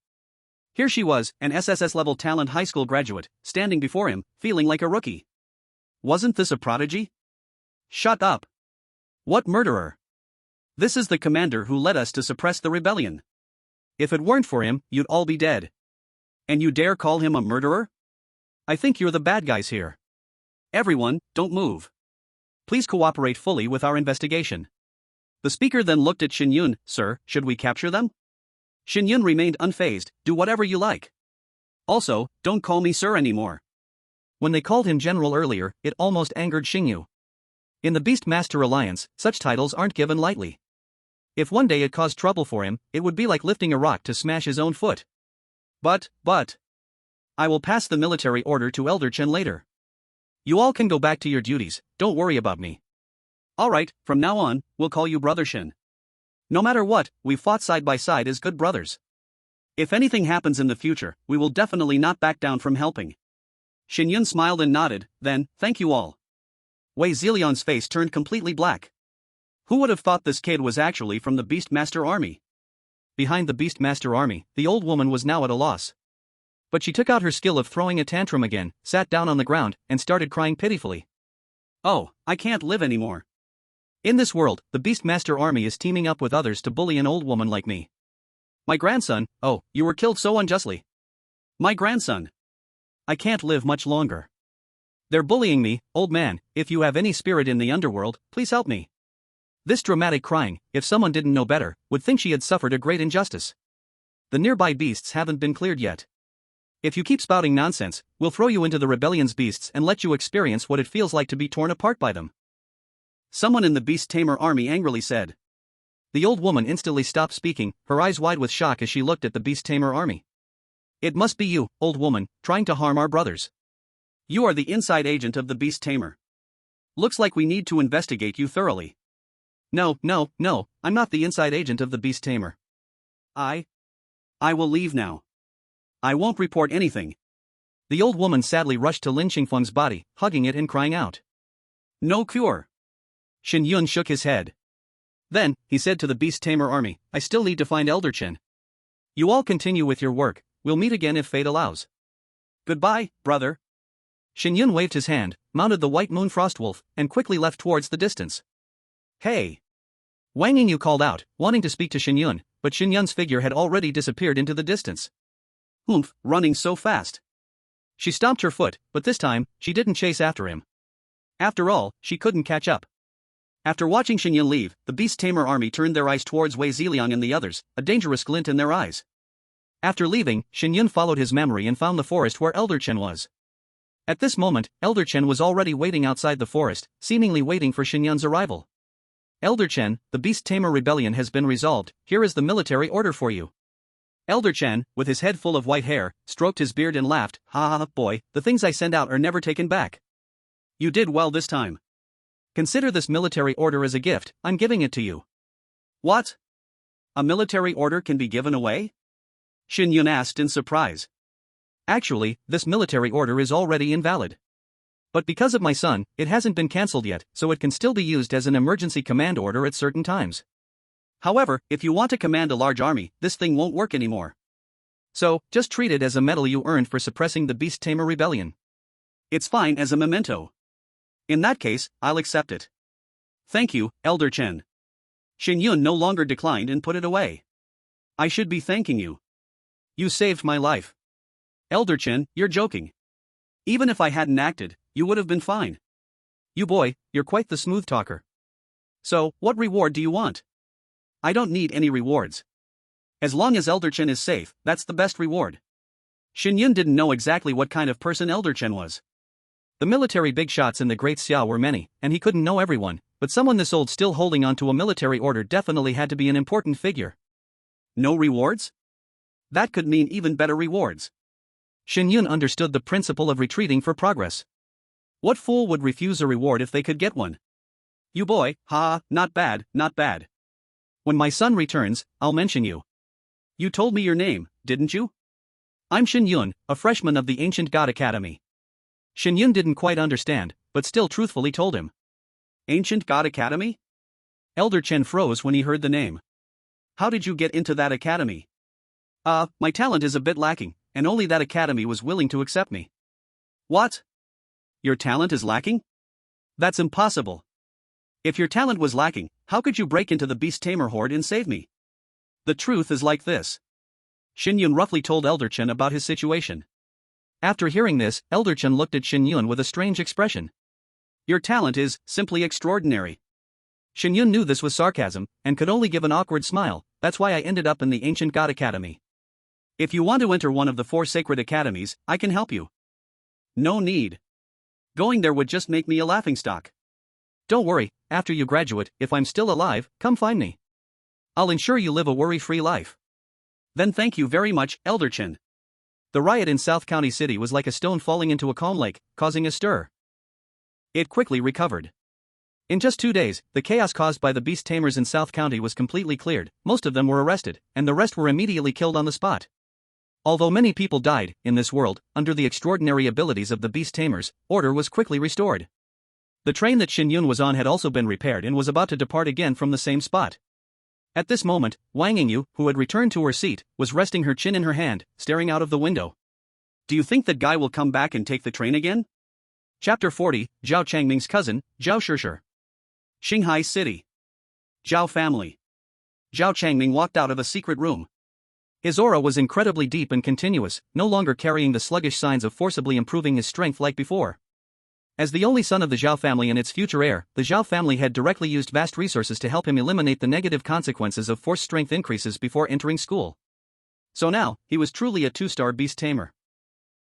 Here she was, an SSS-level talent high school graduate, standing before him, feeling like a rookie. Wasn't this a prodigy? Shut up. What murderer? This is the commander who led us to suppress the rebellion. If it weren't for him, you'd all be dead. And you dare call him a murderer? I think you're the bad guys here. Everyone, don't move. Please cooperate fully with our investigation. The speaker then looked at Shen Yun. Sir, should we capture them? Shen Yun remained unfazed. Do whatever you like. Also, don't call me sir anymore. When they called him general earlier, it almost angered Shen Yun. In the Beastmaster Alliance, such titles aren't given lightly. If one day it caused trouble for him, it would be like lifting a rock to smash his own foot. But, I will pass the military order to Elder Chen later. You all can go back to your duties, don't worry about me. Alright, from now on, we'll call you Brother Shen. No matter what, we fought side by side as good brothers. If anything happens in the future, we will definitely not back down from helping. Shen Yun smiled and nodded, then, thank you all. Wei Zilion's face turned completely black. Who would have thought this kid was actually from the Beastmaster army? Behind the Beastmaster army, the old woman was now at a loss. But she took out her skill of throwing a tantrum again, sat down on the ground, and started crying pitifully. Oh, I can't live anymore. In this world, the Beastmaster army is teaming up with others to bully an old woman like me. My grandson, oh, you were killed so unjustly. My grandson. I can't live much longer. They're bullying me, old man, if you have any spirit in the underworld, please help me. This dramatic crying, if someone didn't know better, would think she had suffered a great injustice. The nearby beasts haven't been cleared yet. If you keep spouting nonsense, we'll throw you into the rebellion's beasts and let you experience what it feels like to be torn apart by them. Someone in the Beast-Tamer army angrily said. The old woman instantly stopped speaking, her eyes wide with shock as she looked at the Beast-Tamer army. It must be you, old woman, trying to harm our brothers. You are the inside agent of the Beast-Tamer. Looks like we need to investigate you thoroughly. No, I'm not the inside agent of the Beast-Tamer. I will leave now. I won't report anything. The old woman sadly rushed to Lin Qingfeng's body, hugging it and crying out. No cure. Shen Yun shook his head. Then, he said to the Beast-Tamer army, I still need to find Elder Chen. You all continue with your work, we'll meet again if fate allows. Goodbye, brother. Shen Yun waved his hand, mounted the white moon frostwolf, and quickly left towards the distance. Hey! Wang Yingyu called out, wanting to speak to Shen Yun, but Shen Yun's figure had already disappeared into the distance. Oomph, running so fast. She stomped her foot, but this time, she didn't chase after him. After all, she couldn't catch up. After watching Shen Yun leave, the Beast-Tamer army turned their eyes towards Wei Ziliang and the others, a dangerous glint in their eyes. After leaving, Shen Yun followed his memory and found the forest where Elder Chen was. At this moment, Elder Chen was already waiting outside the forest, seemingly waiting for Shen Yun's arrival. Elder Chen, the Beast-Tamer rebellion has been resolved, here is the military order for you. Elder Chen, with his head full of white hair, stroked his beard and laughed, ha ha, boy, the things I send out are never taken back. You did well this time. Consider this military order as a gift, I'm giving it to you. What? A military order can be given away? Shen Yun asked in surprise. Actually, this military order is already invalid. But because of my son, it hasn't been cancelled yet, so it can still be used as an emergency command order at certain times. However, if you want to command a large army, this thing won't work anymore. So, just treat it as a medal you earned for suppressing the Beast-Tamer rebellion. It's fine as a memento. In that case, I'll accept it. Thank you, Elder Chen. Shen Yun no longer declined and put it away. I should be thanking you. You saved my life. Elder Chen, you're joking. Even if I hadn't acted, you would have been fine. You boy, you're quite the smooth talker. So, what reward do you want? I don't need any rewards. As long as Elder Chen is safe, that's the best reward. Shen Yun didn't know exactly what kind of person Elder Chen was. The military big shots in the Great Xiao were many, and he couldn't know everyone, but someone this old still holding on to a military order definitely had to be an important figure. No rewards? That could mean even better rewards. Shen Yun understood the principle of retreating for progress. What fool would refuse a reward if they could get one? You boy, ha, not bad, not bad. When my son returns, I'll mention you. You told me your name, didn't you? I'm Shen Yun, a freshman of the Ancient God Academy. Shen Yun didn't quite understand, but still truthfully told him. Ancient God Academy? Elder Chen froze when he heard the name. How did you get into that academy? My talent is a bit lacking, and only that academy was willing to accept me. What? Your talent is lacking? That's impossible. If your talent was lacking, how could you break into the Beast-Tamer horde and save me? The truth is like this. Shen Yun roughly told Elder Chen about his situation. After hearing this, Elder Chen looked at Shen Yun with a strange expression. Your talent is simply extraordinary. Shen Yun knew this was sarcasm, and could only give an awkward smile. That's why I ended up in the Ancient God Academy. If you want to enter one of the 4 sacred academies, I can help you. No need. Going there would just make me a laughingstock. Don't worry, after you graduate, if I'm still alive, come find me. I'll ensure you live a worry-free life. Then thank you very much, Elder Chen. The riot in South County City was like a stone falling into a calm lake, causing a stir. It quickly recovered. In just 2 days, the chaos caused by the beast tamers in South County was completely cleared. Most of them were arrested, and the rest were immediately killed on the spot. Although many people died, in this world, under the extraordinary abilities of the beast tamers, order was quickly restored. The train that Shen Yun was on had also been repaired and was about to depart again from the same spot. At this moment, Wang Yingyu, who had returned to her seat, was resting her chin in her hand, staring out of the window. Do you think that guy will come back and take the train again? Chapter 40, Zhao Changming's cousin, Zhao Shishir. Shanghai City. Zhao family. Zhao Changming walked out of a secret room. His aura was incredibly deep and continuous, no longer carrying the sluggish signs of forcibly improving his strength like before. As the only son of the Zhao family and its future heir, the Zhao family had directly used vast resources to help him eliminate the negative consequences of forced strength increases before entering school. So now, he was truly a 2-star beast tamer.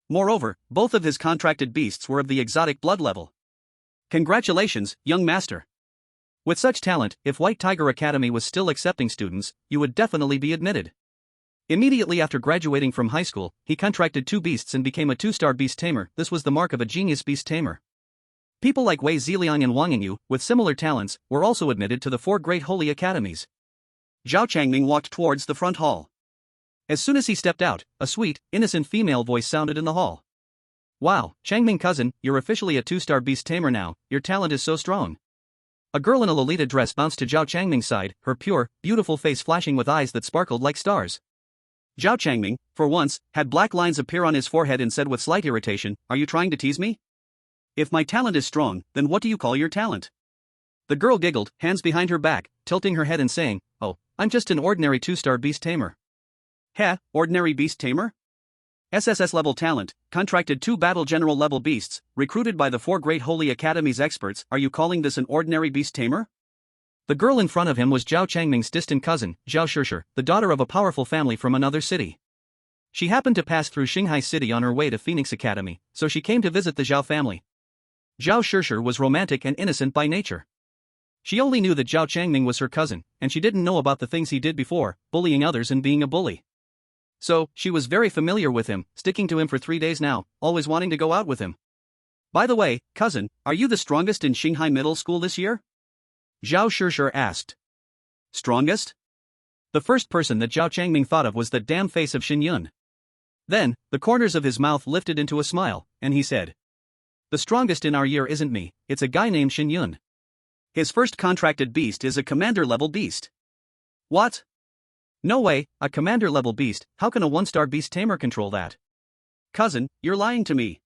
Moreover, both of his contracted beasts were of the exotic blood level. Congratulations, young master. With such talent, if White Tiger Academy was still accepting students, you would definitely be admitted. Immediately after graduating from high school, he contracted 2 beasts and became a 2-star beast tamer. This was the mark of a genius beast tamer. People like Wei Ziliang and Wang Yingyu, with similar talents, were also admitted to the 4 great holy academies. Zhao Changming walked towards the front hall. As soon as he stepped out, a sweet, innocent female voice sounded in the hall. Wow, Changming cousin, you're officially a 2-star beast tamer now, your talent is so strong. A girl in a Lolita dress bounced to Zhao Changming's side, her pure, beautiful face flashing with eyes that sparkled like stars. Zhao Changming, for once, had black lines appear on his forehead and said with slight irritation, are you trying to tease me? If my talent is strong, then what do you call your talent? The girl giggled, hands behind her back, tilting her head and saying, oh, I'm just an ordinary 2-star beast tamer. Heh, ordinary beast tamer? SSS level talent, contracted 2 battle general level beasts, recruited by the 4 great holy academies experts, are you calling this an ordinary beast tamer? The girl in front of him was Zhao Changming's distant cousin, Zhao Shishir, the daughter of a powerful family from another city. She happened to pass through Shanghai City on her way to Phoenix Academy, so she came to visit the Zhao family. Zhao Shishir was romantic and innocent by nature. She only knew that Zhao Changming was her cousin, and she didn't know about the things he did before, bullying others and being a bully. So, she was very familiar with him, sticking to him for 3 days now, always wanting to go out with him. By the way, cousin, are you the strongest in Shanghai Middle School this year? Zhao Shishir asked. Strongest? The first person that Zhao Changming thought of was the damn face of Shen Yun. Then, the corners of his mouth lifted into a smile, and he said, the strongest in our year isn't me, it's a guy named Shen Yun. His first contracted beast is a commander-level beast. What? No way, a commander-level beast, how can a 1-star beast tamer control that? Cousin, you're lying to me.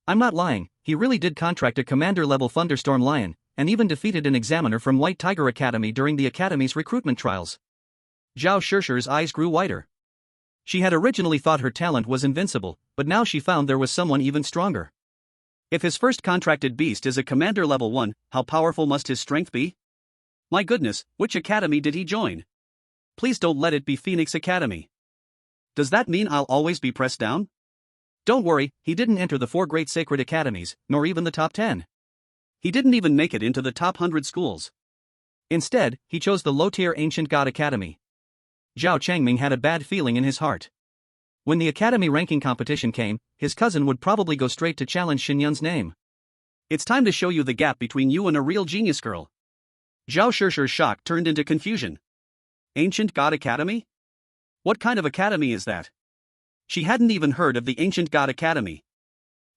I'm not lying, he really did contract a commander-level thunderstorm lion, and even defeated an examiner from White Tiger Academy during the academy's recruitment trials. Zhao Shishir's eyes grew wider. She had originally thought her talent was invincible, but now she found there was someone even stronger. If his first contracted beast is a commander level 1, how powerful must his strength be? My goodness, which academy did he join? Please don't let it be Phoenix Academy. Does that mean I'll always be pressed down? Don't worry, he didn't enter the 4 great sacred academies, nor even the top 10. He didn't even make it into the top 100 schools. Instead, he chose the low-tier Ancient God Academy. Zhao Changming had a bad feeling in his heart. When the academy ranking competition came, his cousin would probably go straight to challenge Shen Yun's name. It's time to show you the gap between you and a real genius girl. Zhao Shishir's shock turned into confusion. Ancient God Academy? What kind of academy is that? She hadn't even heard of the Ancient God Academy.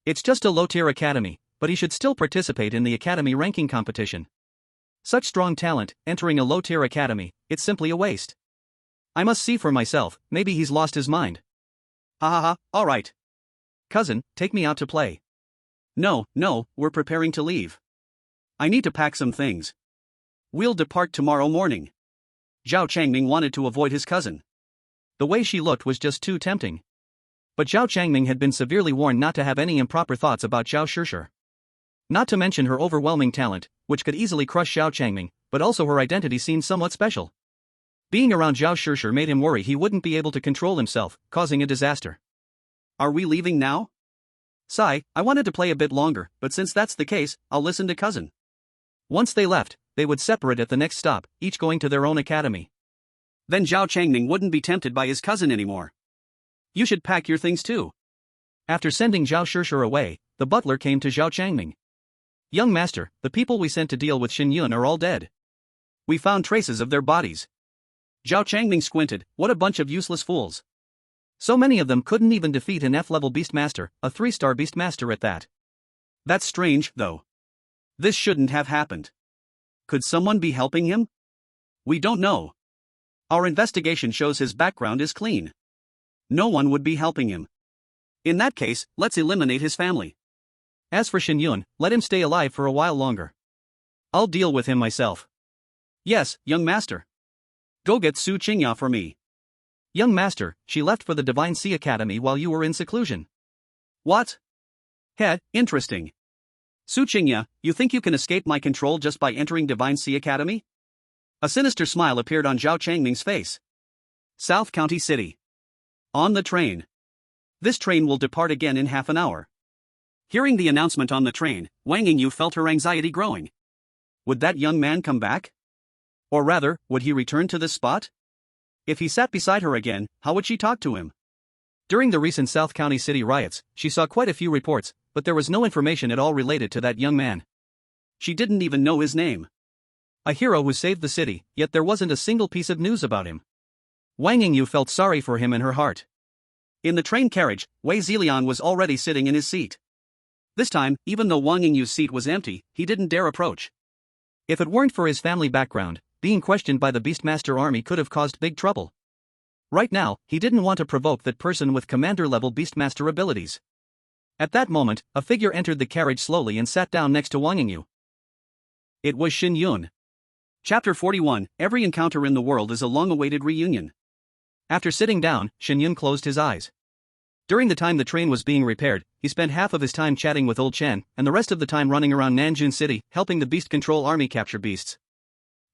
It's just a low-tier academy, but he should still participate in the academy ranking competition. Such strong talent, entering a low-tier academy, it's simply a waste. I must see for myself, maybe he's lost his mind. Ha ha ha, alright. Cousin, take me out to play. No, we're preparing to leave. I need to pack some things. We'll depart tomorrow morning. Zhao Changming wanted to avoid his cousin. The way she looked was just too tempting. But Zhao Changming had been severely warned not to have any improper thoughts about Zhao Shishir. Not to mention her overwhelming talent, which could easily crush Zhao Changming, but also her identity seemed somewhat special. Being around Zhao Shishir made him worry he wouldn't be able to control himself, causing a disaster. Are we leaving now? Sigh, I wanted to play a bit longer, but since that's the case, I'll listen to cousin. Once they left, they would separate at the next stop, each going to their own academy. Then Zhao Changming wouldn't be tempted by his cousin anymore. You should pack your things too. After sending Zhao Shishir away, the butler came to Zhao Changming. Young master, the people we sent to deal with Shen Yun are all dead. We found traces of their bodies. Zhao Changming squinted, what a bunch of useless fools. So many of them couldn't even defeat an F-level Beastmaster, a 3-star Beastmaster at that. That's strange, though. This shouldn't have happened. Could someone be helping him? We don't know. Our investigation shows his background is clean. No one would be helping him. In that case, let's eliminate his family. As for Shen Yun, let him stay alive for a while longer. I'll deal with him myself. Yes, young master. Go get Su Qingya for me. Young master, she left for the Divine Sea Academy while you were in seclusion. What? Interesting. Su Qingya, you think you can escape my control just by entering Divine Sea Academy? A sinister smile appeared on Zhao Changming's face. South County City. On the train. This train will depart again in half an hour. Hearing the announcement on the train, Wang Yingyu felt her anxiety growing. Would that young man come back? Or rather, would he return to this spot? If he sat beside her again, how would she talk to him? During the recent South County City riots, she saw quite a few reports, but there was no information at all related to that young man. She didn't even know his name. A hero who saved the city, yet there wasn't a single piece of news about him. Wang Yingyu felt sorry for him in her heart. In the train carriage, Wei Zilian was already sitting in his seat. This time, even though Wang Yingyu's seat was empty, he didn't dare approach. If it weren't for his family background, being questioned by the Beastmaster army could have caused big trouble. Right now, he didn't want to provoke that person with commander-level Beastmaster abilities. At that moment, a figure entered the carriage slowly and sat down next to Wang Yingyu. It was Shen Yun. Chapter 41, Every encounter in the world is a long-awaited reunion. After sitting down, Shen Yun closed his eyes. During the time the train was being repaired, he spent half of his time chatting with Old Chen, and the rest of the time running around Nanjun City, helping the Beast Control Army capture beasts.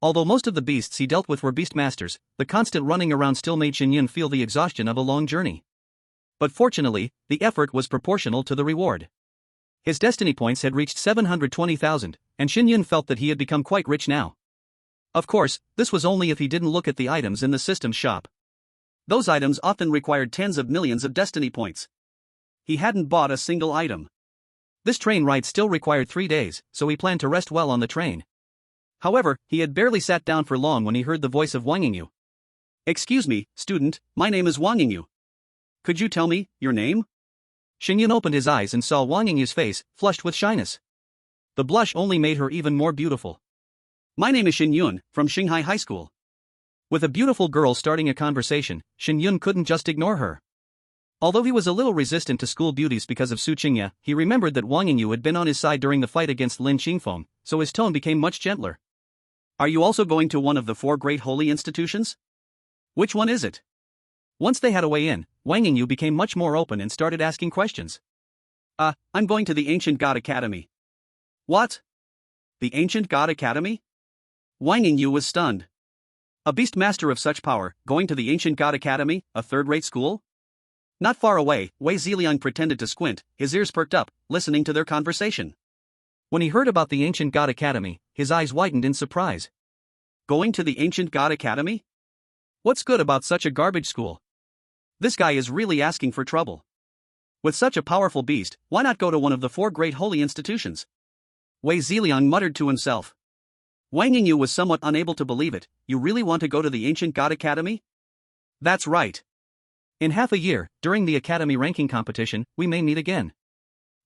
Although most of the beasts he dealt with were Beastmasters, the constant running around still made Shen Yun feel the exhaustion of a long journey. But fortunately, the effort was proportional to the reward. His destiny points had reached 720,000, and Shen Yun felt that he had become quite rich now. Of course, this was only if he didn't look at the items in the system's shop. Those items often required tens of millions of destiny points. He hadn't bought a single item. This train ride still required 3 days, so he planned to rest well on the train. However, he had barely sat down for long when he heard the voice of Wang Yingyu. Excuse me, student, my name is Wang Yingyu. Could you tell me your name? Shen Yun opened his eyes and saw Wang Yingyu's face, flushed with shyness. The blush only made her even more beautiful. My name is Shen Yun, from Xinghai High School. With a beautiful girl starting a conversation, Shen Yun couldn't just ignore her. Although he was a little resistant to school beauties because of Su Qingya, he remembered that Wang Yingyu had been on his side during the fight against Lin Qingfeng, so his tone became much gentler. Are you also going to one of the 4 great holy institutions? Which one is it? Once they had a way in, Wang Yingyu became much more open and started asking questions. I'm going to the Ancient God Academy. What? The Ancient God Academy? Wang Yingyu was stunned. A Beastmaster of such power, going to the Ancient God Academy, a third-rate school? Not far away, Wei Ziliang pretended to squint, his ears perked up, listening to their conversation. When he heard about the Ancient God Academy, his eyes widened in surprise. Going to the Ancient God Academy? What's good about such a garbage school? This guy is really asking for trouble. With such a powerful beast, why not go to one of the 4 great holy institutions? Wei Ziliang muttered to himself. Wang Yingyu was somewhat unable to believe it. You really want to go to the Ancient God Academy? That's right. In half a year, during the Academy ranking competition, we may meet again.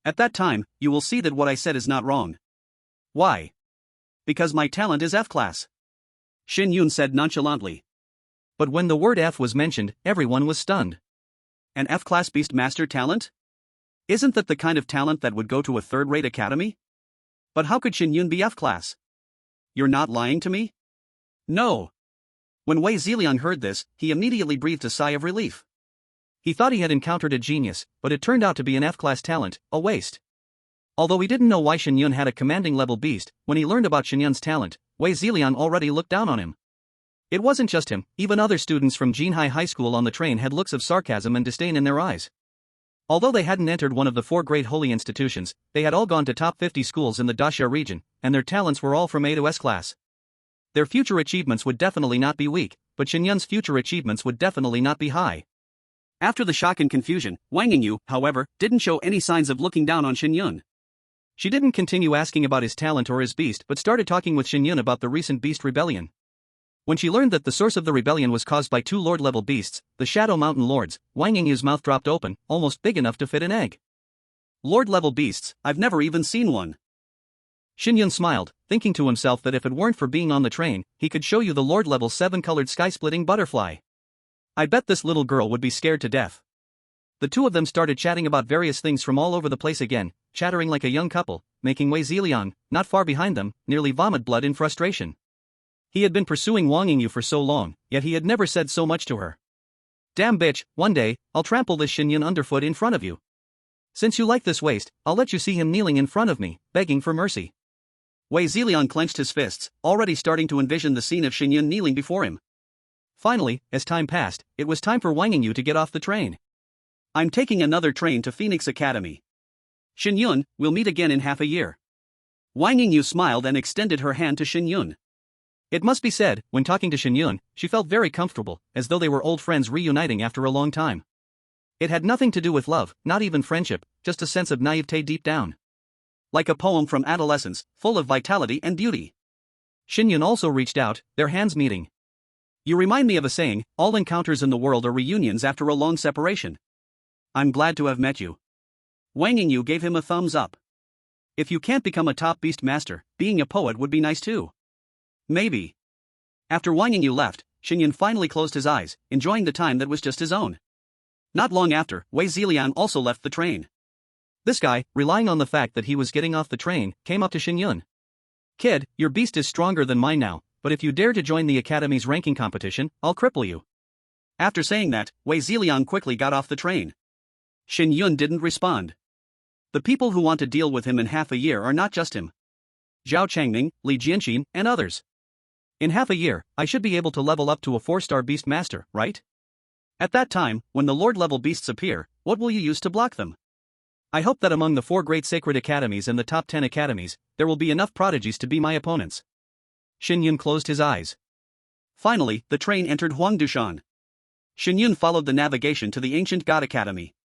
At that time, you will see that what I said is not wrong. Why? Because my talent is F-class. Shen Yun said nonchalantly. But when the word F was mentioned, everyone was stunned. An F-class Beast Master talent? Isn't that the kind of talent that would go to a third-rate academy? But how could Shen Yun be F-class? You're not lying to me? No. When Wei Ziliang heard this, he immediately breathed a sigh of relief. He thought he had encountered a genius, but it turned out to be an F-class talent, a waste. Although he didn't know why Shen Yun had a commanding level beast, when he learned about Shen Yun's talent, Wei Ziliang already looked down on him. It wasn't just him, even other students from Jinhai High School on the train had looks of sarcasm and disdain in their eyes. Although they hadn't entered one of the 4 great holy institutions, they had all gone to top 50 schools in the Daxia region, and their talents were all from A to S class. Their future achievements would definitely not be weak, but Shen Yun's future achievements would definitely not be high. After the shock and confusion, Wang Yingyu, however, didn't show any signs of looking down on Shen Yun. She didn't continue asking about his talent or his beast but started talking with Shen Yun about the recent beast rebellion. When she learned that the source of the rebellion was caused by 2 lord-level beasts, the Shadow Mountain Lords, Wang Yingyu's mouth dropped open, almost big enough to fit an egg. Lord-level beasts, I've never even seen one. Shen Yun smiled, thinking to himself that if it weren't for being on the train, he could show you the lord-level 7-colored sky-splitting butterfly. I bet this little girl would be scared to death. The two of them started chatting about various things from all over the place again, chattering like a young couple, making Wei Ziliang, not far behind them, nearly vomit blood in frustration. He had been pursuing Wang Yingyu for so long, yet he had never said so much to her. Damn bitch, one day, I'll trample this Shen Yun underfoot in front of you. Since you like this waste, I'll let you see him kneeling in front of me, begging for mercy. Wei Ziliang clenched his fists, already starting to envision the scene of Shen Yun kneeling before him. Finally, as time passed, it was time for Wang Yingyu to get off the train. I'm taking another train to Phoenix Academy. Shen Yun, we'll meet again in half a year. Wang Yingyu smiled and extended her hand to Shen Yun. It must be said, when talking to Shen Yun, she felt very comfortable, as though they were old friends reuniting after a long time. It had nothing to do with love, not even friendship, just a sense of naivete deep down. Like a poem from adolescence, full of vitality and beauty. Shen Yun also reached out, their hands meeting. You remind me of a saying, all encounters in the world are reunions after a long separation. I'm glad to have met you. Wang Yingyu gave him a thumbs up. If you can't become a top beast master, being a poet would be nice too. Maybe. After Wang Yingyu left, Shen Yun finally closed his eyes, enjoying the time that was just his own. Not long after, Wei Ziliang also left the train. This guy, relying on the fact that he was getting off the train, came up to Shen Yun. Kid, your beast is stronger than mine now, but if you dare to join the academy's ranking competition, I'll cripple you. After saying that, Wei Ziliang quickly got off the train. Shen Yun didn't respond. The people who want to deal with him in half a year are not just him. Zhao Changming, Li Jianqin, and others. In half a year, I should be able to level up to a 4-star beast master, right? At that time, when the lord-level beasts appear, what will you use to block them? I hope that among the 4 great sacred academies and the top 10 academies, there will be enough prodigies to be my opponents. Shen Yun closed his eyes. Finally, the train entered Huangdushan. Shen Yun followed the navigation to the ancient god academy.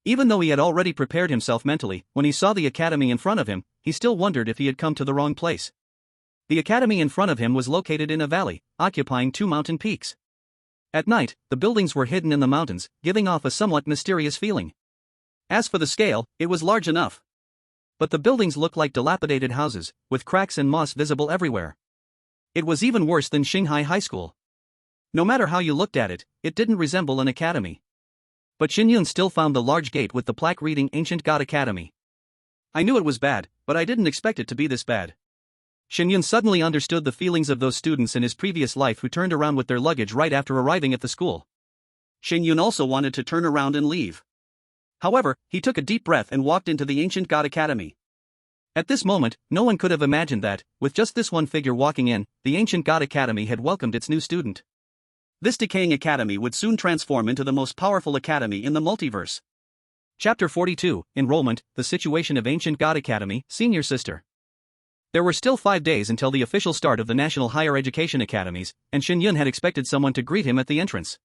Even though he had already prepared himself mentally, when he saw the academy in front of him, he still wondered if he had come to the wrong place. The academy in front of him was located in a valley, occupying 2 mountain peaks. At night, the buildings were hidden in the mountains, giving off a somewhat mysterious feeling. As for the scale, it was large enough. But the buildings looked like dilapidated houses, with cracks and moss visible everywhere. It was even worse than Shanghai High School. No matter how you looked at it, it didn't resemble an academy. But Shen Yun still found the large gate with the plaque reading Ancient God Academy. I knew it was bad, but I didn't expect it to be this bad. Shen Yun suddenly understood the feelings of those students in his previous life who turned around with their luggage right after arriving at the school. Shen Yun also wanted to turn around and leave. However, he took a deep breath and walked into the Ancient God Academy. At this moment, no one could have imagined that, with just this one figure walking in, the Ancient God Academy had welcomed its new student. This decaying academy would soon transform into the most powerful academy in the multiverse. Chapter 42, Enrollment, the Situation of Ancient God Academy, Senior Sister. There were still 5 days until the official start of the National Higher Education Academies, and Shen Yun had expected someone to greet him at the entrance.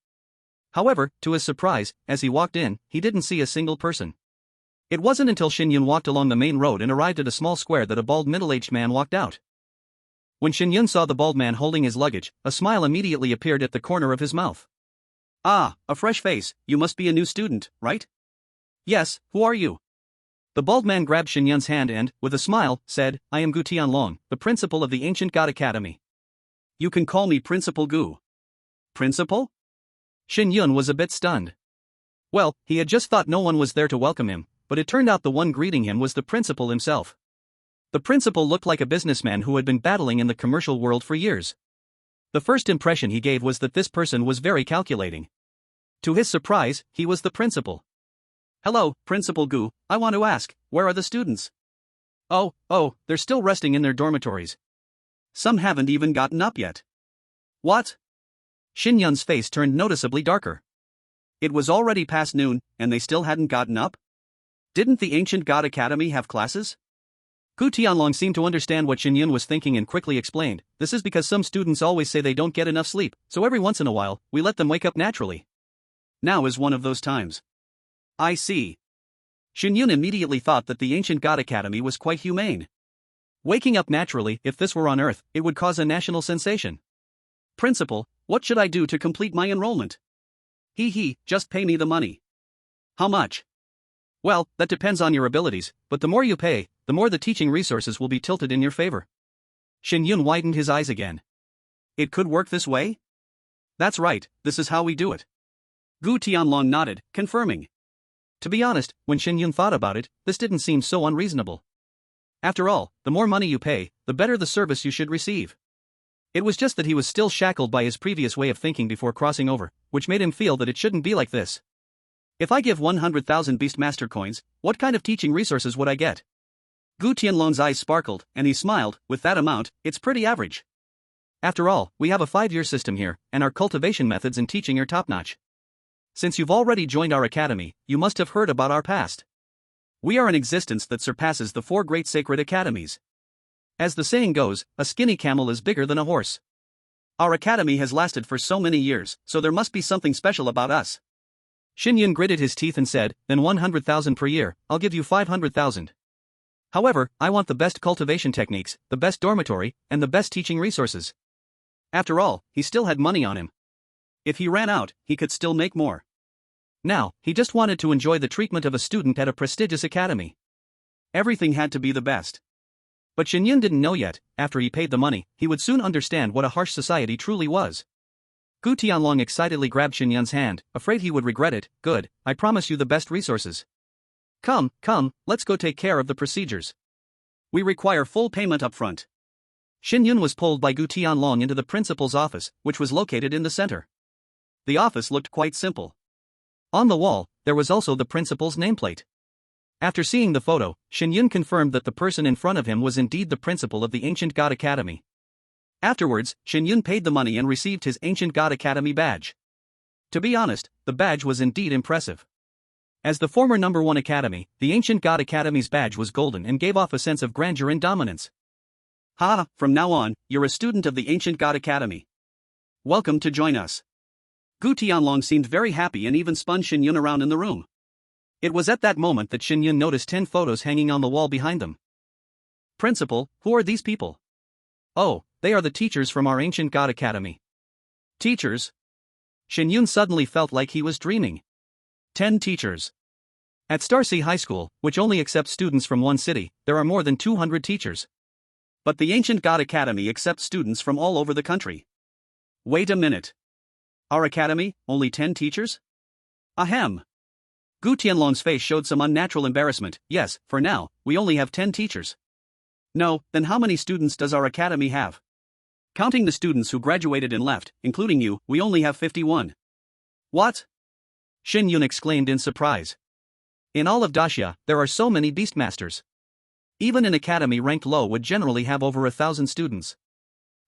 However, to his surprise, as he walked in, he didn't see a single person. It wasn't until Shen Yun walked along the main road and arrived at a small square that a bald middle-aged man walked out. When Shen Yun saw the bald man holding his luggage, a smile immediately appeared at the corner of his mouth. Ah, a fresh face, you must be a new student, right? Yes, who are you? The bald man grabbed Shen Yun's hand and, with a smile, said, I am Gu Tianlong, the principal of the Ancient God Academy. You can call me Principal Gu. Principal? Shen Yun was a bit stunned. Well, he had just thought no one was there to welcome him, but it turned out the one greeting him was the principal himself. The principal looked like a businessman who had been battling in the commercial world for years. The first impression he gave was that this person was very calculating. To his surprise, he was the principal. Hello, Principal Gu, I want to ask, where are the students? Oh, they're still resting in their dormitories. Some haven't even gotten up yet. What? Shen Yun's face turned noticeably darker. It was already past noon, and they still hadn't gotten up? Didn't the Ancient God Academy have classes? Gu Tianlong seemed to understand what Shen Yun was thinking and quickly explained, this is because some students always say they don't get enough sleep, so every once in a while, we let them wake up naturally. Now is one of those times. I see. Shen Yun immediately thought that the Ancient God Academy was quite humane. Waking up naturally, if this were on Earth, it would cause a national sensation. Principal, what should I do to complete my enrollment? Just pay me the money. How much? Well, that depends on your abilities, but the more you pay, the more the teaching resources will be tilted in your favor. Shen Yun widened his eyes again. It could work this way? That's right, this is how we do it. Gu Tianlong nodded, confirming. To be honest, when Shen Yun thought about it, this didn't seem so unreasonable. After all, the more money you pay, the better the service you should receive. It was just that he was still shackled by his previous way of thinking before crossing over, which made him feel that it shouldn't be like this. If I give 100,000 Beastmaster coins, what kind of teaching resources would I get? Gu Tianlong's eyes sparkled, and he smiled, with that amount, it's pretty average. After all, we have a 5-year system here, and our cultivation methods and teaching are top-notch. Since you've already joined our academy, you must have heard about our past. We are an existence that surpasses the 4 great sacred academies. As the saying goes, a skinny camel is bigger than a horse. Our academy has lasted for so many years, so there must be something special about us. Shen Yun gritted his teeth and said, then 100,000 per year, I'll give you 500,000. However, I want the best cultivation techniques, the best dormitory, and the best teaching resources. After all, he still had money on him. If he ran out, he could still make more. Now, he just wanted to enjoy the treatment of a student at a prestigious academy. Everything had to be the best. But Shen Yun didn't know yet, after he paid the money, he would soon understand what a harsh society truly was. Gu Tianlong excitedly grabbed Shen Yun's hand, afraid he would regret it. Good, I promise you the best resources. Come, let's go take care of the procedures. We require full payment up front. Shen Yun was pulled by Gu Tianlong into the principal's office, which was located in the center. The office looked quite simple. On the wall, there was also the principal's nameplate. After seeing the photo, Shen Yun confirmed that the person in front of him was indeed the principal of the Ancient God Academy. Afterwards, Shen Yun paid the money and received his Ancient God Academy badge. To be honest, the badge was indeed impressive. As the former number 1 academy, the Ancient God Academy's badge was golden and gave off a sense of grandeur and dominance. From now on, you're a student of the Ancient God Academy. Welcome to join us. Gu Tianlong seemed very happy and even spun Shen Yun around in the room. It was at that moment that Shen Yun noticed 10 photos hanging on the wall behind them. Principal, who are these people? Oh, they are the teachers from our Ancient God Academy. Teachers? Shen Yun suddenly felt like he was dreaming. 10 teachers. At Starsea High School, which only accepts students from one city, there are more than 200 teachers. But the Ancient God Academy accepts students from all over the country. Wait a minute. Our academy, only 10 teachers? Ahem. Gu Tianlong's face showed some unnatural embarrassment. Yes, for now, we only have 10 teachers. No, then how many students does our academy have? Counting the students who graduated and left, including you, we only have 51. What? Shen Yun exclaimed in surprise. In all of Daxia, there are so many Beastmasters. Even an academy ranked low would generally have over 1,000 students.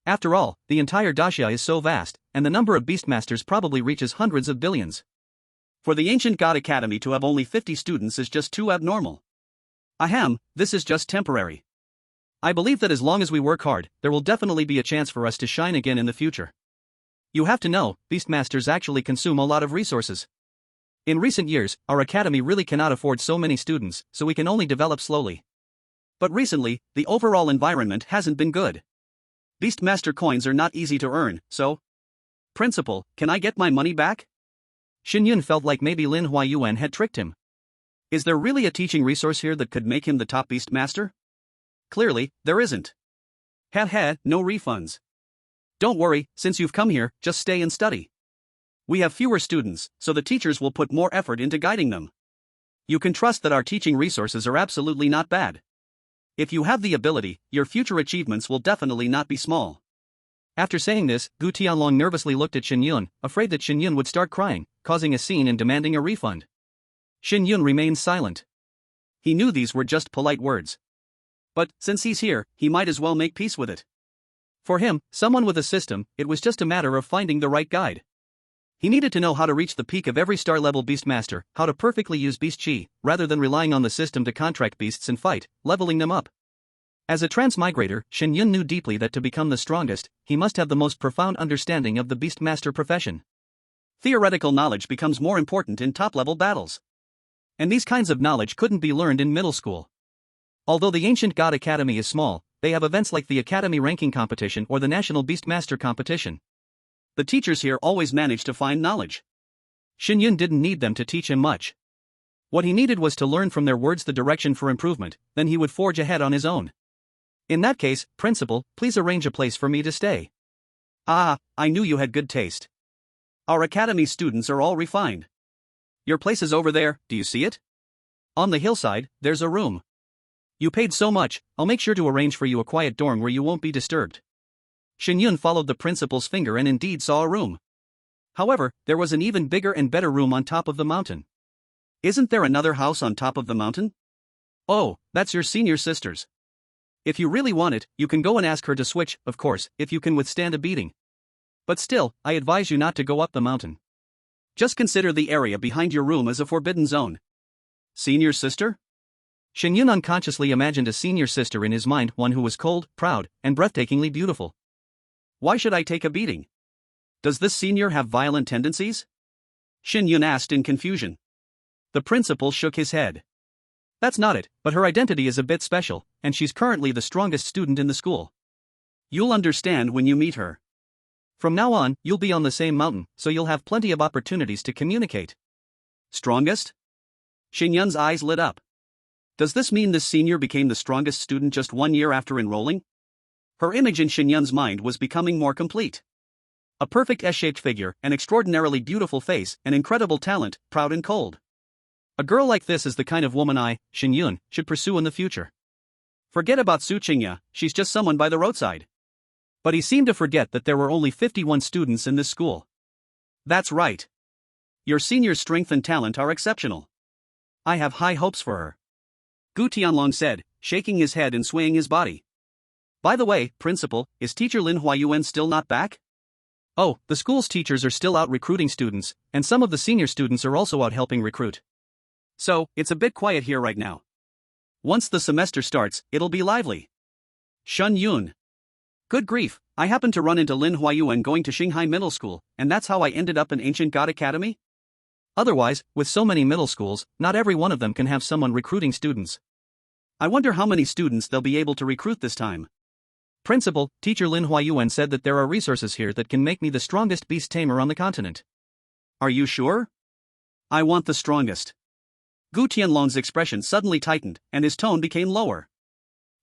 After all, the entire Daxia is so vast, and the number of Beastmasters probably reaches hundreds of billions. For the Ancient God Academy to have only 50 students is just too abnormal. Ahem, this is just temporary. I believe that as long as we work hard, there will definitely be a chance for us to shine again in the future. You have to know, Beastmasters actually consume a lot of resources. In recent years, our academy really cannot afford so many students, so we can only develop slowly. But recently, the overall environment hasn't been good. Beastmaster coins are not easy to earn, so... Principal, can I get my money back? Shen Yun felt like maybe Lin Huayuan had tricked him. Is there really a teaching resource here that could make him the top Beastmaster? Clearly, there isn't. No refunds. Don't worry, since you've come here, just stay and study. We have fewer students, so the teachers will put more effort into guiding them. You can trust that our teaching resources are absolutely not bad. If you have the ability, your future achievements will definitely not be small. After saying this, Gu Tianlong nervously looked at Shen Yun, afraid that Shen Yun would start crying, causing a scene and demanding a refund. Shen Yun remained silent. He knew these were just polite words. But, since he's here, he might as well make peace with it. For him, someone with a system, it was just a matter of finding the right guide. He needed to know how to reach the peak of every star-level beastmaster, how to perfectly use beast chi, rather than relying on the system to contract beasts and fight, leveling them up. As a transmigrator, Shen Yun knew deeply that to become the strongest, he must have the most profound understanding of the beastmaster profession. Theoretical knowledge becomes more important in top-level battles. And these kinds of knowledge couldn't be learned in middle school. Although the Ancient God Academy is small, they have events like the Academy Ranking Competition or the National Beastmaster Competition. The teachers here always manage to find knowledge. Shen Yun didn't need them to teach him much. What he needed was to learn from their words the direction for improvement, then he would forge ahead on his own. In that case, Principal, please arrange a place for me to stay. Ah, I knew you had good taste. Our academy students are all refined. Your place is over there, do you see it? On the hillside, there's a room. You paid so much, I'll make sure to arrange for you a quiet dorm where you won't be disturbed. Shen Yun followed the principal's finger and indeed saw a room. However, there was an even bigger and better room on top of the mountain. Isn't there another house on top of the mountain? Oh, that's your senior sister's. If you really want it, you can go and ask her to switch, of course, if you can withstand a beating. But still, I advise you not to go up the mountain. Just consider the area behind your room as a forbidden zone. Senior sister? Shen Yun unconsciously imagined a senior sister in his mind, one who was cold, proud, and breathtakingly beautiful. Why should I take a beating? Does this senior have violent tendencies? Shen Yun asked in confusion. The principal shook his head. That's not it, but her identity is a bit special, and she's currently the strongest student in the school. You'll understand when you meet her. From now on, you'll be on the same mountain, so you'll have plenty of opportunities to communicate. Strongest? Shen Yun's eyes lit up. Does this mean this senior became the strongest student just 1 year after enrolling? Her image in Shen Yun's mind was becoming more complete. A perfect S-shaped figure, an extraordinarily beautiful face, an incredible talent, proud and cold. A girl like this is the kind of woman I, Shen Yun, should pursue in the future. Forget about Su Qingya, she's just someone by the roadside. But he seemed to forget that there were only 51 students in this school. That's right. Your senior's strength and talent are exceptional. I have high hopes for her. Gu Tianlong said, shaking his head and swaying his body. By the way, Principal, is teacher Lin Huayuan still not back? Oh, the school's teachers are still out recruiting students, and some of the senior students are also out helping recruit. So, it's a bit quiet here right now. Once the semester starts, it'll be lively. Shen Yun. Good grief, I happened to run into Lin Huayuan going to Xinghai Middle School, and that's how I ended up in Ancient God Academy? Otherwise, with so many middle schools, not every one of them can have someone recruiting students. I wonder how many students they'll be able to recruit this time. Principal, teacher Lin Huayuan said that there are resources here that can make me the strongest beast tamer on the continent. Are you sure? I want the strongest. Gu Tianlong's expression suddenly tightened, and his tone became lower.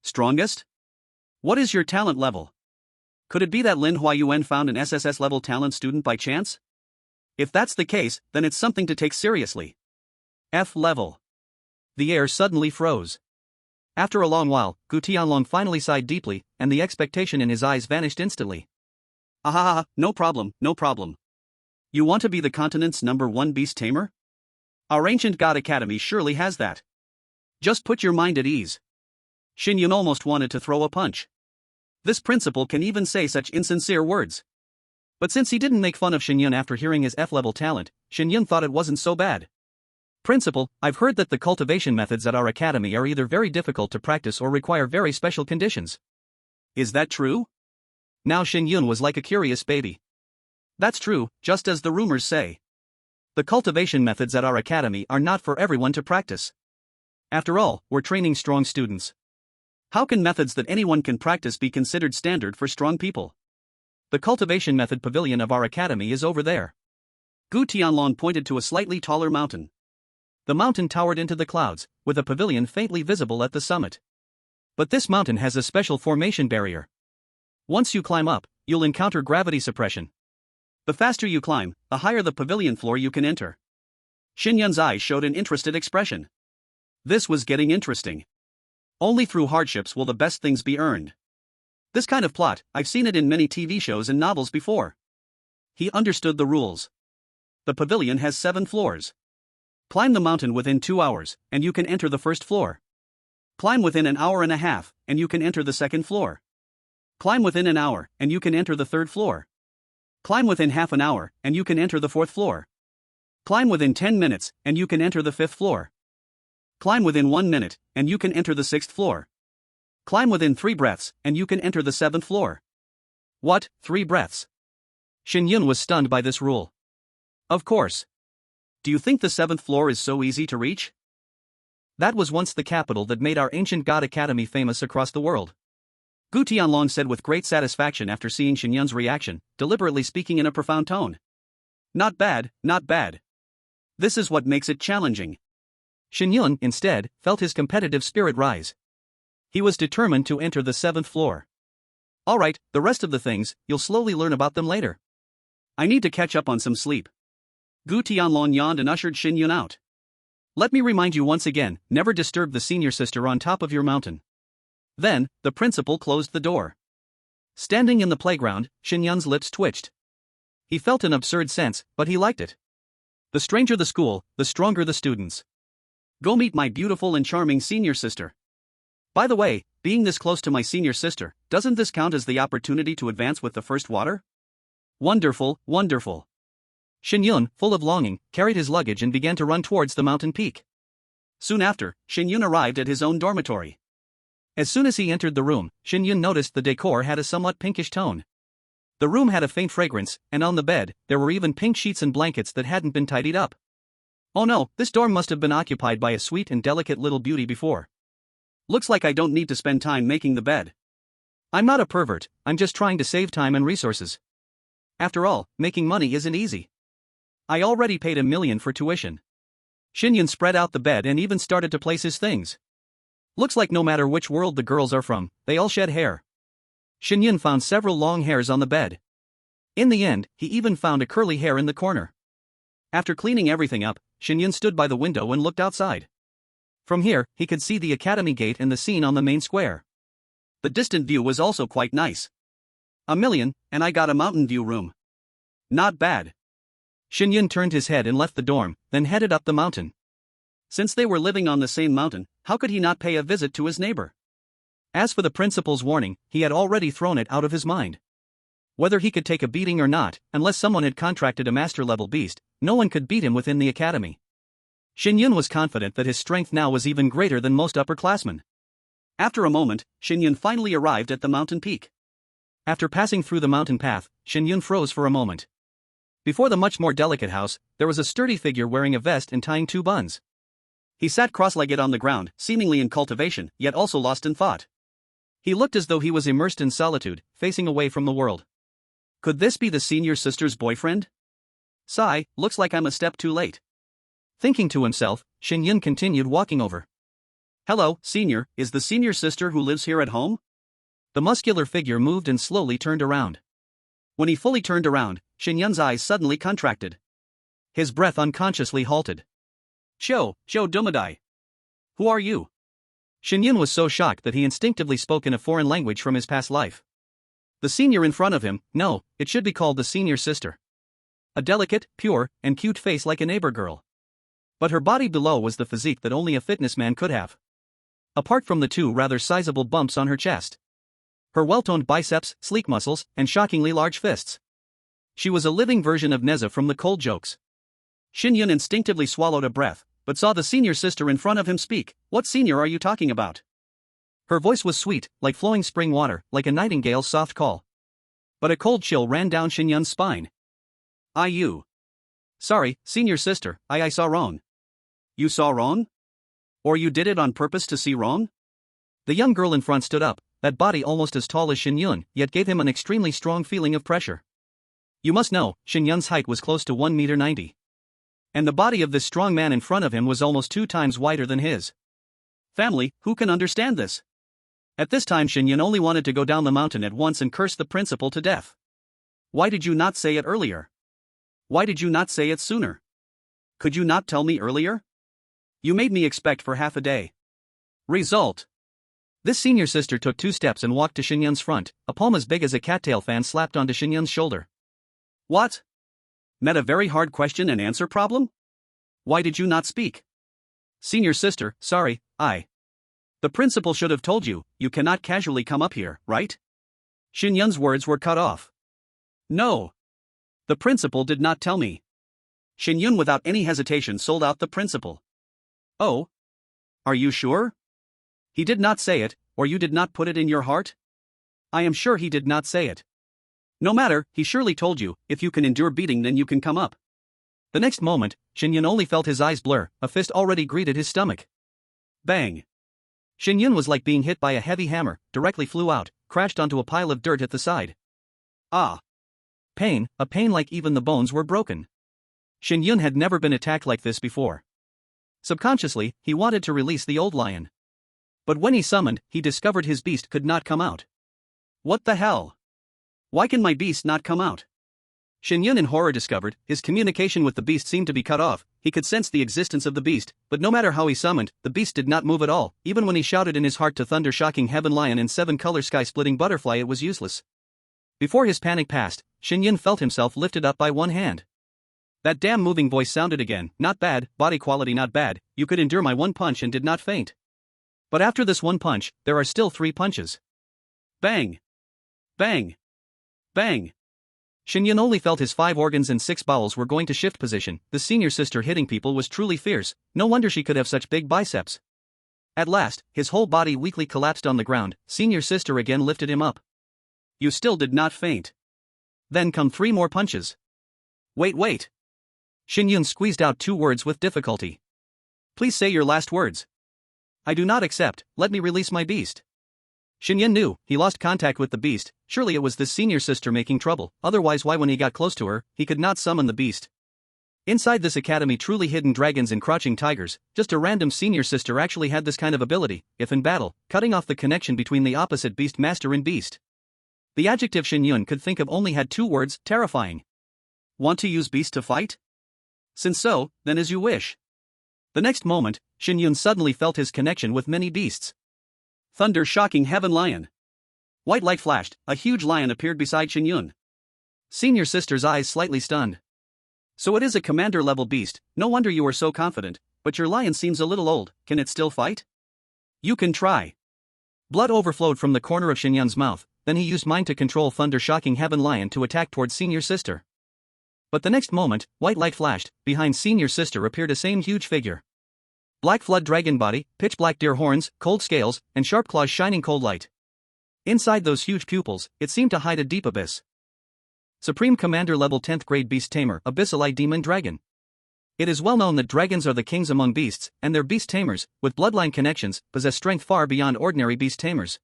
Strongest? What is your talent level? Could it be that Lin Huayuan found an SSS-level talent student by chance? If that's the case, then it's something to take seriously. F level. The air suddenly froze. After a long while, Gu Tianlong finally sighed deeply, and the expectation in his eyes vanished instantly. Ahaha, no problem, no problem. You want to be the continent's #1 beast tamer? Our Ancient God Academy surely has that. Just put your mind at ease. Shen Yun almost wanted to throw a punch. This principal can even say such insincere words. But since he didn't make fun of Shen Yun after hearing his F-level talent, Shen Yun thought it wasn't so bad. Principal, I've heard that the cultivation methods at our academy are either very difficult to practice or require very special conditions. Is that true? Now Shen Yun was like a curious baby. That's true, just as the rumors say. The cultivation methods at our academy are not for everyone to practice. After all, we're training strong students. How can methods that anyone can practice be considered standard for strong people? The cultivation method pavilion of our academy is over there. Gu Tianlong pointed to a slightly taller mountain. The mountain towered into the clouds, with a pavilion faintly visible at the summit. But this mountain has a special formation barrier. Once you climb up, you'll encounter gravity suppression. The faster you climb, the higher the pavilion floor you can enter. Shen Yun's eyes showed an interested expression. This was getting interesting. Only through hardships will the best things be earned. This kind of plot, I've seen it in many TV shows and novels before. He understood the rules. The pavilion has 7 floors. Climb the mountain within 2 hours, and you can enter the first floor. Climb within an hour and a half, and you can enter the second floor. Climb within an hour, and you can enter the third floor. Climb within half an hour, and you can enter the fourth floor. Climb within 10 minutes, and you can enter the fifth floor. Climb within 1 minute, and you can enter the sixth floor. Climb within 3 breaths, and you can enter the 7th floor. What, 3 breaths? Shen Yun was stunned by this rule. Of course. Do you think the 7th floor is so easy to reach? That was once the capital that made our ancient god academy famous across the world. Gu Tianlong said with great satisfaction after seeing Shen Yun's reaction, deliberately speaking in a profound tone. Not bad, not bad. This is what makes it challenging. Shen Yun, instead, felt his competitive spirit rise. He was determined to enter the 7th floor. Alright, the rest of the things, you'll slowly learn about them later. I need to catch up on some sleep. Gu Tianlong yawned and ushered Shen Yun out. Let me remind you once again, never disturb the senior sister on top of your mountain. Then, the principal closed the door. Standing in the playground, Shen Yun's lips twitched. He felt an absurd sense, but he liked it. The stranger the school, the stronger the students. Go meet my beautiful and charming senior sister. By the way, being this close to my senior sister, doesn't this count as the opportunity to advance with the first water? Wonderful, wonderful. Shen Yun, full of longing, carried his luggage and began to run towards the mountain peak. Soon after, Shen Yun arrived at his own dormitory. As soon as he entered the room, Shen Yun noticed the decor had a somewhat pinkish tone. The room had a faint fragrance, and on the bed, there were even pink sheets and blankets that hadn't been tidied up. Oh no, this dorm must have been occupied by a sweet and delicate little beauty before. Looks like I don't need to spend time making the bed. I'm not a pervert, I'm just trying to save time and resources. After all, making money isn't easy. I already paid $1 million for tuition. Shen Yun spread out the bed and even started to place his things. Looks like no matter which world the girls are from, they all shed hair. Shen Yun found several long hairs on the bed. In the end, he even found a curly hair in the corner. After cleaning everything up, Shen Yun stood by the window and looked outside. From here, he could see the academy gate and the scene on the main square. The distant view was also quite nice. $1 million, and I got a mountain view room. Not bad. Shen Yun turned his head and left the dorm, then headed up the mountain. Since they were living on the same mountain, how could he not pay a visit to his neighbor? As for the principal's warning, he had already thrown it out of his mind. Whether he could take a beating or not, unless someone had contracted a master-level beast, no one could beat him within the academy. Shen Yun was confident that his strength now was even greater than most upperclassmen. After a moment, Shen Yun finally arrived at the mountain peak. After passing through the mountain path, Shen Yun froze for a moment. Before the much more delicate house, there was a sturdy figure wearing a vest and tying 2 buns. He sat cross-legged on the ground, seemingly in cultivation, yet also lost in thought. He looked as though he was immersed in solitude, facing away from the world. Could this be the senior sister's boyfriend? Sigh, looks like I'm a step too late. Thinking to himself, Shen Yun continued walking over. Hello, senior, is the senior sister who lives here at home? The muscular figure moved and slowly turned around. When he fully turned around, Shen Yun's eyes suddenly contracted. His breath unconsciously halted. Shou Dumadai. Who are you? Shen Yun was so shocked that he instinctively spoke in a foreign language from his past life. The senior in front of him, no, it should be called the senior sister. A delicate, pure, and cute face like a neighbor girl. But her body below was the physique that only a fitness man could have. Apart from the 2 rather sizable bumps on her chest. Her well-toned biceps, sleek muscles, and shockingly large fists. She was a living version of Neza from the Cold Jokes. Shen Yun instinctively swallowed a breath, but saw the senior sister in front of him speak. What senior are you talking about? Her voice was sweet, like flowing spring water, like a nightingale's soft call. But a cold chill ran down Shen Yun's spine. You. Sorry, senior sister, I saw wrong. You saw wrong? Or you did it on purpose to see wrong? The young girl in front stood up, that body almost as tall as Shen Yun, yet gave him an extremely strong feeling of pressure. You must know, Shen Yun's height was close to 1.90 meters. And the body of this strong man in front of him was almost 2 times wider than his. Family, who can understand this? At this time Shen Yun only wanted to go down the mountain at once and curse the principal to death. Why did you not say it earlier? Why did you not say it sooner? Could you not tell me earlier? You made me expect for half a day. Result. This senior sister took 2 steps and walked to Shen Yun's front, a palm as big as a cattail fan slapped onto Shen Yun's shoulder. What? Met a very hard question and answer problem? Why did you not speak? Senior sister, sorry, The principal should have told you, you cannot casually come up here, right? Shen Yun's words were cut off. No. The principal did not tell me. Shen Yun without any hesitation sold out the principal. Oh? Are you sure? He did not say it, or you did not put it in your heart? I am sure he did not say it. No matter, he surely told you, if you can endure beating then you can come up. The next moment, Shen Yun only felt his eyes blur, a fist already greeted his stomach. Bang! Shen Yun was like being hit by a heavy hammer, directly flew out, crashed onto a pile of dirt at the side. Ah! Pain, a pain like even the bones were broken. Shen Yun had never been attacked like this before. Subconsciously, he wanted to release the old lion. But when he summoned, he discovered his beast could not come out. What the hell? Why can my beast not come out? Shen Yun in horror discovered, his communication with the beast seemed to be cut off. He could sense the existence of the beast, but no matter how he summoned, the beast did not move at all. Even when he shouted in his heart to thunder-shocking heaven lion and 7-color sky-splitting butterfly, it was useless. Before his panic passed, Shen Yun felt himself lifted up by one hand. That damn moving voice sounded again. Not bad, body quality not bad, you could endure my one punch and did not faint. But after this one punch, there are still 3 punches. Bang! Bang! Bang! Shen Yun only felt his 5 organs and 6 bowels were going to shift position. The senior sister hitting people was truly fierce, no wonder she could have such big biceps. At last, his whole body weakly collapsed on the ground. Senior sister again lifted him up. You still did not faint. Then come 3 more punches. Wait. Shen Yun squeezed out 2 words with difficulty. Please say your last words. I do not accept, let me release my beast. Shen Yun knew, he lost contact with the beast. Surely it was this senior sister making trouble, otherwise why when he got close to her, he could not summon the beast. Inside this academy truly hidden dragons and crouching tigers, just a random senior sister actually had this kind of ability, if in battle, cutting off the connection between the opposite beast master and beast. The adjective Shen Yun could think of only had 2 words, terrifying. Want to use beast to fight? Since so, then as you wish. The next moment, Shen Yun suddenly felt his connection with many beasts. Thunder-shocking heaven lion. White light flashed, a huge lion appeared beside Shen Yun. Senior sister's eyes slightly stunned. So it is a commander-level beast, no wonder you are so confident, but your lion seems a little old, can it still fight? You can try. Blood overflowed from the corner of Shen Yun's mouth, then he used mind to control thunder-shocking heaven lion to attack towards senior sister. But the next moment, white light flashed, behind senior sister appeared a same huge figure. Black flood dragon body, pitch black deer horns, cold scales, and sharp claws shining cold light. Inside those huge pupils, it seemed to hide a deep abyss. Supreme Commander level 10th grade beast tamer, abyssal demon dragon. It is well known that dragons are the kings among beasts, and their beast tamers, with bloodline connections, possess strength far beyond ordinary beast tamers.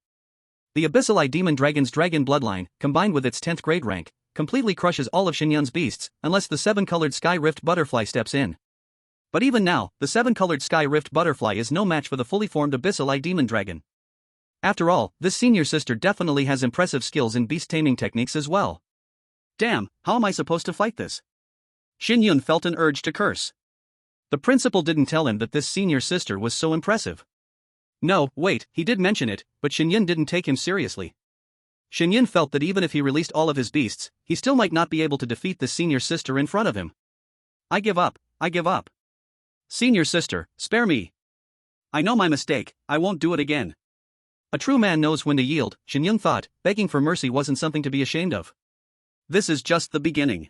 The abyssal demon dragon's dragon bloodline, combined with its 10th grade rank, completely crushes all of Shen Yun's beasts, unless the 7-colored sky rift butterfly steps in. But even now, the 7-colored sky rift butterfly is no match for the fully formed abyssal demon dragon. After all, this senior sister definitely has impressive skills in beast taming techniques as well. Damn, how am I supposed to fight this? Shen Yun felt an urge to curse. The principal didn't tell him that this senior sister was so impressive. No, wait, he did mention it, but Shen Yun didn't take him seriously. Shen Yun felt that even if he released all of his beasts, he still might not be able to defeat the senior sister in front of him. I give up. Senior sister, spare me. I know my mistake, I won't do it again. A true man knows when to yield, Shen Yun thought, begging for mercy wasn't something to be ashamed of. This is just the beginning.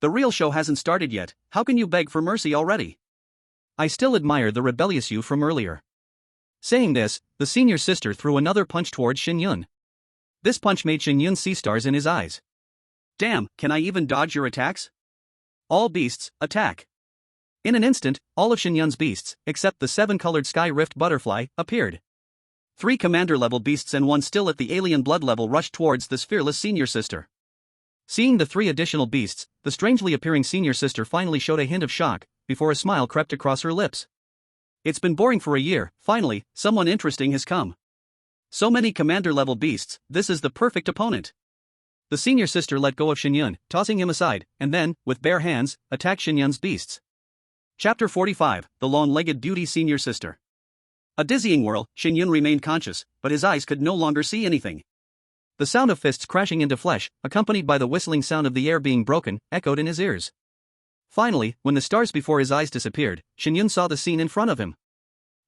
The real show hasn't started yet, how can you beg for mercy already? I still admire the rebellious you from earlier. Saying this, the senior sister threw another punch towards Shen Yun. This punch made Shen Yun see stars in his eyes. Damn, can I even dodge your attacks? All beasts, attack. In an instant, all of Shen Yun's beasts, except the 7-colored sky rift butterfly, appeared. 3 commander-level beasts and 1 still at the alien blood level rushed towards this fearless senior sister. Seeing the 3 additional beasts, the strangely appearing senior sister finally showed a hint of shock, before a smile crept across her lips. It's been boring for a year, finally, someone interesting has come. So many commander-level beasts, this is the perfect opponent. The senior sister let go of Shen Yun, tossing him aside, and then, with bare hands, attacked Shen Yun's beasts. Chapter 45, The Long-Legged Beauty Senior Sister. A dizzying whirl, Shen Yun remained conscious, but his eyes could no longer see anything. The sound of fists crashing into flesh, accompanied by the whistling sound of the air being broken, echoed in his ears. Finally, when the stars before his eyes disappeared, Shen Yun saw the scene in front of him.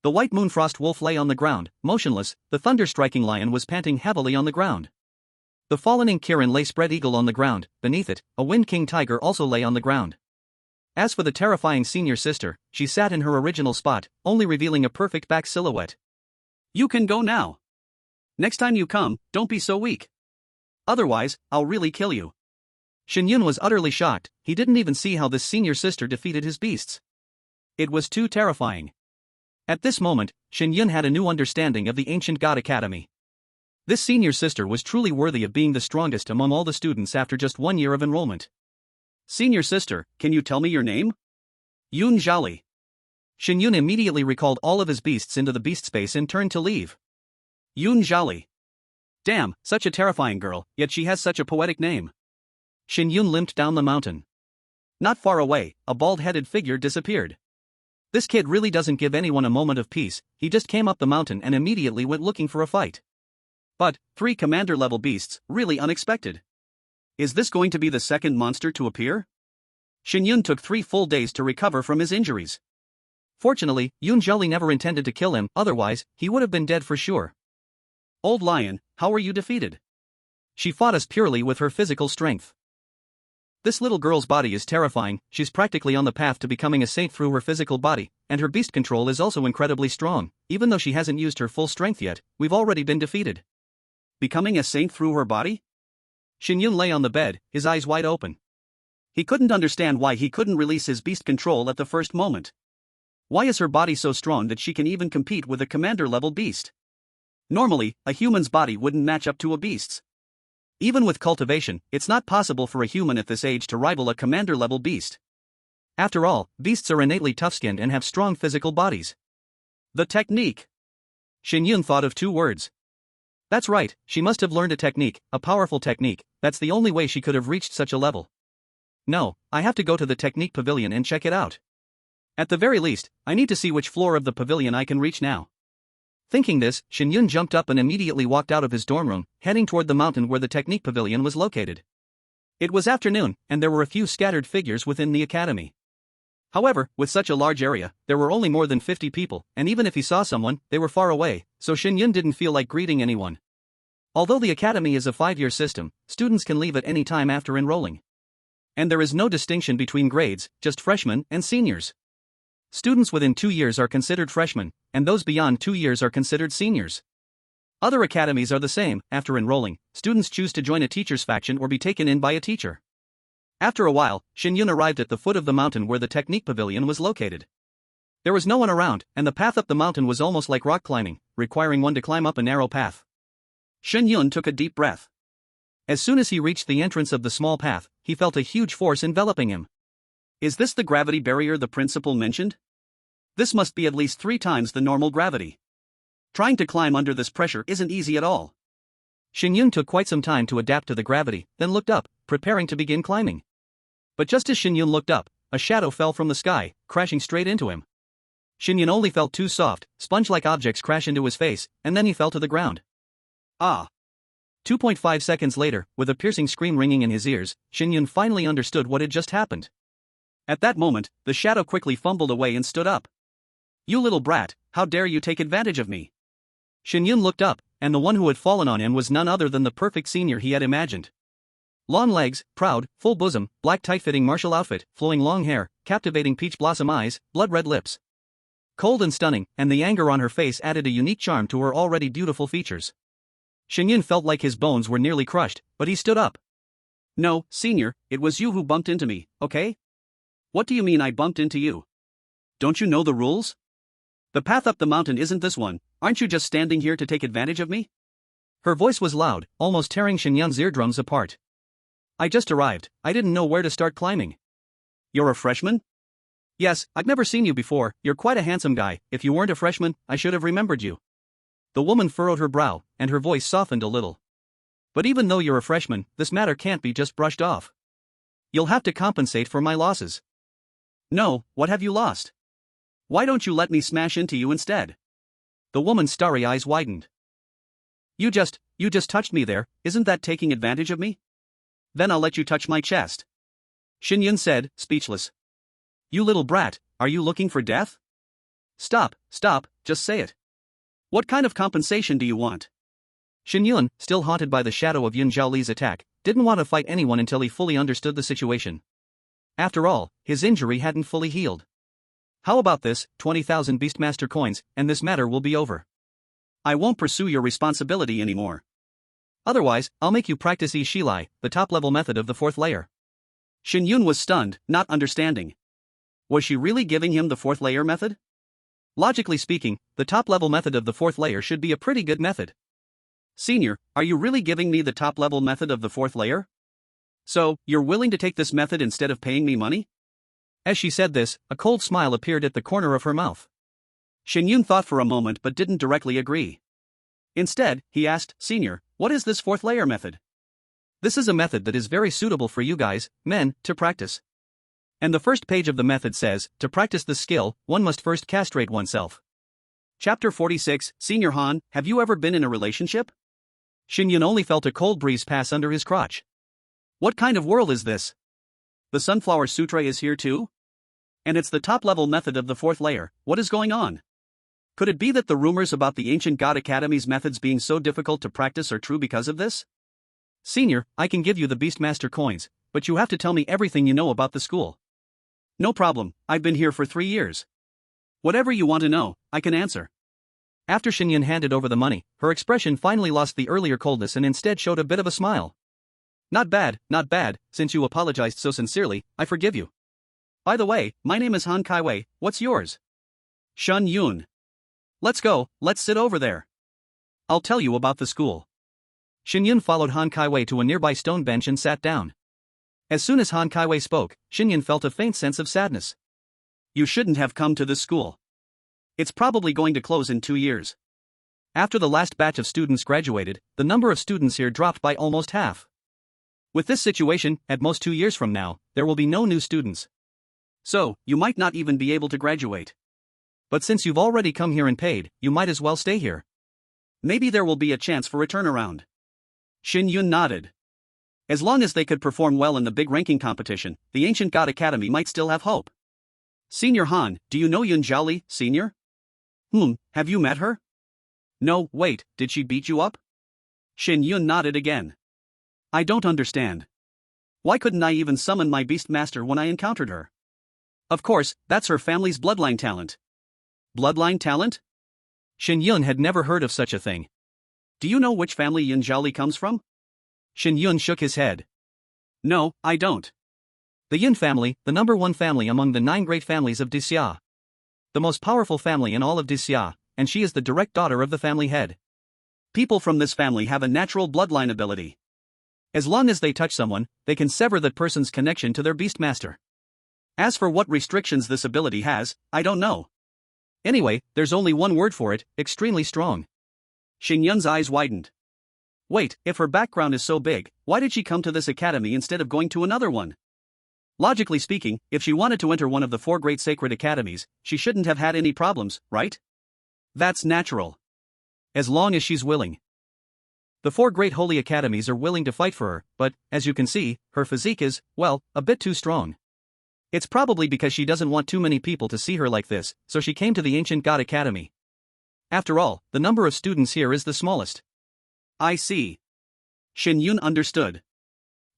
The white moonfrost wolf lay on the ground, motionless. The thunder-striking lion was panting heavily on the ground. The fallen ink Kirin lay spread eagle on the ground. Beneath it, a wind king tiger also lay on the ground. As for the terrifying senior sister, she sat in her original spot, only revealing a perfect back silhouette. You can go now. Next time you come, don't be so weak. Otherwise, I'll really kill you. Shen Yun was utterly shocked. He didn't even see how this senior sister defeated his beasts. It was too terrifying. At this moment, Shen Yun had a new understanding of the ancient god academy. This senior sister was truly worthy of being the strongest among all the students after just 1 year of enrollment. Senior sister, can you tell me your name? Yun Zhali. Shen Yun immediately recalled all of his beasts into the beast space and turned to leave. Yun Zhali. Damn, such a terrifying girl, yet she has such a poetic name. Shen Yun limped down the mountain. Not far away, a bald-headed figure disappeared. This kid really doesn't give anyone a moment of peace. He just came up the mountain and immediately went looking for a fight. But, 3 commander-level beasts, really unexpected. Is this going to be the second monster to appear? Shen Yun took 3 full days to recover from his injuries. Fortunately, Yun Zhali never intended to kill him, otherwise, he would have been dead for sure. Old lion, how were you defeated? She fought us purely with her physical strength. This little girl's body is terrifying. She's practically on the path to becoming a saint through her physical body, and her beast control is also incredibly strong. Even though she hasn't used her full strength yet, we've already been defeated. Becoming a saint through her body? Shen Yun lay on the bed, his eyes wide open. He couldn't understand why he couldn't release his beast control at the first moment. Why is her body so strong that she can even compete with a commander-level beast? Normally, a human's body wouldn't match up to a beast's. Even with cultivation, it's not possible for a human at this age to rival a commander-level beast. After all, beasts are innately tough-skinned and have strong physical bodies. The technique. Shen Yun thought of 2 words. That's right, she must have learned a technique, a powerful technique. That's the only way she could have reached such a level. No, I have to go to the technique pavilion and check it out. At the very least, I need to see which floor of the pavilion I can reach now. Thinking this, Shen Yun jumped up and immediately walked out of his dorm room, heading toward the mountain where the technique pavilion was located. It was afternoon, and there were a few scattered figures within the academy. However, with such a large area, there were only more than 50 people, and even if he saw someone, they were far away, so Shen Yun didn't feel like greeting anyone. Although the academy is a 5-year system, students can leave at any time after enrolling. And there is no distinction between grades, just freshmen and seniors. Students within 2 years are considered freshmen, and those beyond 2 years are considered seniors. Other academies are the same. After enrolling, students choose to join a teacher's faction or be taken in by a teacher. After a while, Shen Yun arrived at the foot of the mountain where the technique pavilion was located. There was no one around, and the path up the mountain was almost like rock climbing, requiring one to climb up a narrow path. Shen Yun took a deep breath. As soon as he reached the entrance of the small path, he felt a huge force enveloping him. Is this the gravity barrier the principal mentioned? This must be at least 3 times the normal gravity. Trying to climb under this pressure isn't easy at all. Shen Yun took quite some time to adapt to the gravity, then looked up, preparing to begin climbing. But just as Shen Yun looked up, a shadow fell from the sky, crashing straight into him. Shen Yun only felt 2 soft, sponge-like objects crash into his face, and then he fell to the ground. Ah! 2.5 seconds later, with a piercing scream ringing in his ears, Shen Yun finally understood what had just happened. At that moment, the shadow quickly fumbled away and stood up. You little brat, how dare you take advantage of me? Shen Yun looked up, and the one who had fallen on him was none other than the perfect senior he had imagined. Long legs, proud, full bosom, black tight-fitting martial outfit, flowing long hair, captivating peach blossom eyes, blood-red lips. Cold and stunning, and the anger on her face added a unique charm to her already beautiful features. Shen Yun felt like his bones were nearly crushed, but he stood up. No, senior, it was you who bumped into me, okay? What do you mean I bumped into you? Don't you know the rules? The path up the mountain isn't this one. Aren't you just standing here to take advantage of me? Her voice was loud, almost tearing Shen Yun's eardrums apart. I just arrived, I didn't know where to start climbing. You're a freshman? Yes, I've never seen you before. You're quite a handsome guy. If you weren't a freshman, I should have remembered you. The woman furrowed her brow, and her voice softened a little. But even though you're a freshman, this matter can't be just brushed off. You'll have to compensate for my losses. No, what have you lost? Why don't you let me smash into you instead? The woman's starry eyes widened. You just touched me there, isn't that taking advantage of me? Then I'll let you touch my chest. Shen Yun said, speechless. You little brat, are you looking for death? Stop, just say it. What kind of compensation do you want? Shen Yun, still haunted by the shadow of Yun Zhaoli's attack, didn't want to fight anyone until he fully understood the situation. After all, his injury hadn't fully healed. How about this, 20,000 Beastmaster coins, and this matter will be over. I won't pursue your responsibility anymore. Otherwise, I'll make you practice Yi Shilai, the top-level method of the 4th layer. Shen Yun was stunned, not understanding. Was she really giving him the 4th layer method? Logically speaking, the top-level method of the 4th layer should be a pretty good method. Senior, are you really giving me the top-level method of the 4th layer? So, you're willing to take this method instead of paying me money? As she said this, a cold smile appeared at the corner of her mouth. Shen Yun thought for a moment but didn't directly agree. Instead, he asked, Senior, what is this 4th layer method? This is a method that is very suitable for you guys, men, to practice. And the first page of the method says, to practice this skill, one must first castrate oneself. Chapter 46, Senior Han, have you ever been in a relationship? Shen Yun only felt a cold breeze pass under his crotch. What kind of world is this? The Sunflower Sutra is here too? And it's the top-level method of the 4th layer, what is going on? Could it be that the rumors about the Ancient God Academy's methods being so difficult to practice are true because of this? Senior, I can give you the Beastmaster coins, but you have to tell me everything you know about the school. No problem, I've been here for 3 years. Whatever you want to know, I can answer. After Shen Yun handed over the money, her expression finally lost the earlier coldness and instead showed a bit of a smile. Not bad, since you apologized so sincerely, I forgive you. By the way, my name is Han Kaiwei, what's yours? Shen Yun. Let's go, let's sit over there. I'll tell you about the school. Shen Yun followed Han Kaiwei to a nearby stone bench and sat down. As soon as Han Kaiwei spoke, Shen Yun felt a faint sense of sadness. You shouldn't have come to this school. It's probably going to close in 2 years. After the last batch of students graduated, the number of students here dropped by almost half. With this situation, at most 2 years from now, there will be no new students. So, you might not even be able to graduate. But since you've already come here and paid, you might as well stay here. Maybe there will be a chance for a turnaround. Shen Yun nodded. As long as they could perform well in the big ranking competition, the Ancient God Academy might still have hope. Senior Han, do you know Yun Zhaoli, Senior? Have you met her? No, wait, did she beat you up? Shen Yun nodded again. I don't understand. Why couldn't I even summon my Beastmaster when I encountered her? Of course, that's her family's bloodline talent. Bloodline talent? Shen Yun had never heard of such a thing. Do you know which family Yun Zhaoli comes from? Shen Yun shook his head. No, I don't. The Yun family, the number 1 family among the 9 great families of Dixia. The most powerful family in all of Dixia, and she is the direct daughter of the family head. People from this family have a natural bloodline ability. As long as they touch someone, they can sever that person's connection to their Beastmaster. As for what restrictions this ability has, I don't know. Anyway, there's only one word for it, extremely strong. Shen Yun's eyes widened. Wait, if her background is so big, why did she come to this academy instead of going to another one? Logically speaking, if she wanted to enter one of the 4 great sacred academies, she shouldn't have had any problems, right? That's natural. As long as she's willing. The 4 great holy academies are willing to fight for her, but, as you can see, her physique is, well, a bit too strong. It's probably because she doesn't want too many people to see her like this, so she came to the Ancient God Academy. After all, the number of students here is the smallest. I see. Shen Yun understood.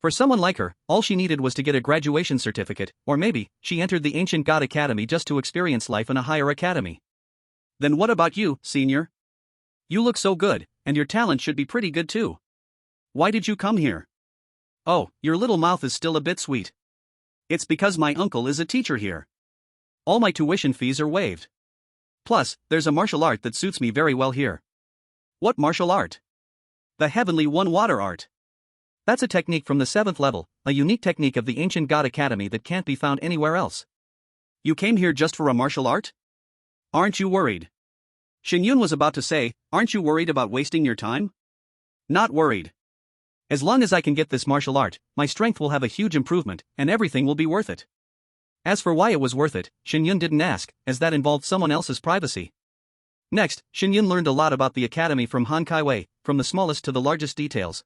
For someone like her, all she needed was to get a graduation certificate, or maybe, she entered the Ancient God Academy just to experience life in a higher academy. Then what about you, Senior? You look so good, and your talent should be pretty good too. Why did you come here? Oh, your little mouth is still a bit sweet. It's because my uncle is a teacher here. All my tuition fees are waived. Plus, there's a martial art that suits me very well here. What martial art? The Heavenly One Water Art. That's a technique from the 7th level, a unique technique of the Ancient God Academy that can't be found anywhere else. You came here just for a martial art? Aren't you worried? Shen Yun was about to say, aren't you worried about wasting your time? Not worried. As long as I can get this martial art, my strength will have a huge improvement, and everything will be worth it. As for why it was worth it, Shen Yun didn't ask, as that involved someone else's privacy. Next, Shen Yun learned a lot about the academy from Han Kai-wei, from the smallest to the largest details.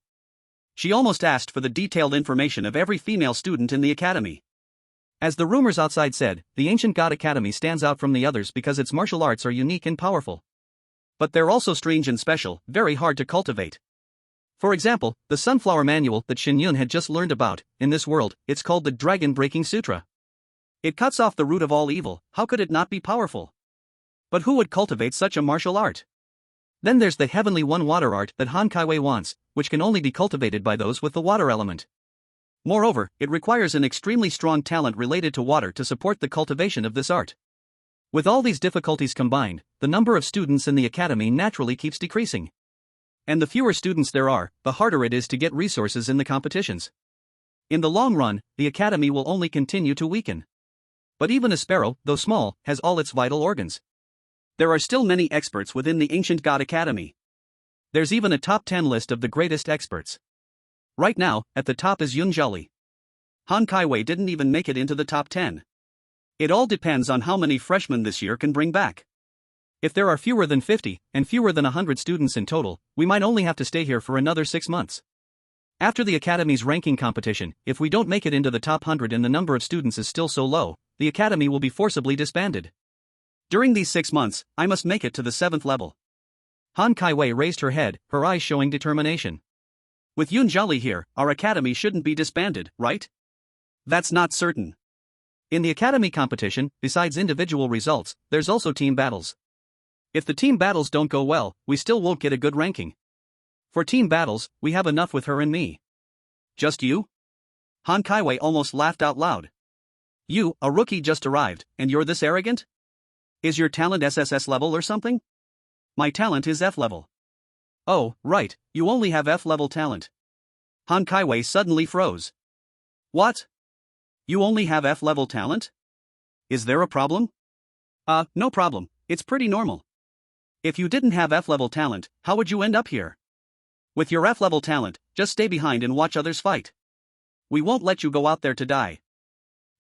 She almost asked for the detailed information of every female student in the academy. As the rumors outside said, the Ancient God Academy stands out from the others because its martial arts are unique and powerful. But they're also strange and special, very hard to cultivate. For example, the Sunflower Manual that Shen Yun had just learned about, in this world, it's called the Dragon Breaking Sutra. It cuts off the root of all evil, how could it not be powerful? But who would cultivate such a martial art? Then there's the Heavenly One Water Art that Han Kai-wei wants, which can only be cultivated by those with the water element. Moreover, it requires an extremely strong talent related to water to support the cultivation of this art. With all these difficulties combined, the number of students in the academy naturally keeps decreasing. And the fewer students there are, the harder it is to get resources in the competitions. In the long run, the academy will only continue to weaken. But even a sparrow, though small, has all its vital organs. There are still many experts within the Ancient God Academy. There's even a top 10 list of the greatest experts. Right now, at the top is Yun Zhali. Han Kai-wei didn't even make it into the top 10. It all depends on how many freshmen this year can bring back. If there are fewer than 50, and fewer than 100 students in total, we might only have to stay here for another 6 months. After the Academy's ranking competition, if we don't make it into the top 100 and the number of students is still so low, the Academy will be forcibly disbanded. During these 6 months, I must make it to the 7th level. Han Kai-wei raised her head, her eyes showing determination. With Yun Zhali here, our Academy shouldn't be disbanded, right? That's not certain. In the Academy competition, besides individual results, there's also team battles. If the team battles don't go well, we still won't get a good ranking. For team battles, we have enough with her and me. Just you? Han Kai-wei almost laughed out loud. You, a rookie just arrived, and you're this arrogant? Is your talent SSS level or something? My talent is F level. Oh, right, you only have F level talent. Han Kai-wei suddenly froze. What? You only have F level talent? Is there a problem? No problem, it's pretty normal. If you didn't have F level talent, how would you end up here? With your F level talent, just stay behind and watch others fight. We won't let you go out there to die.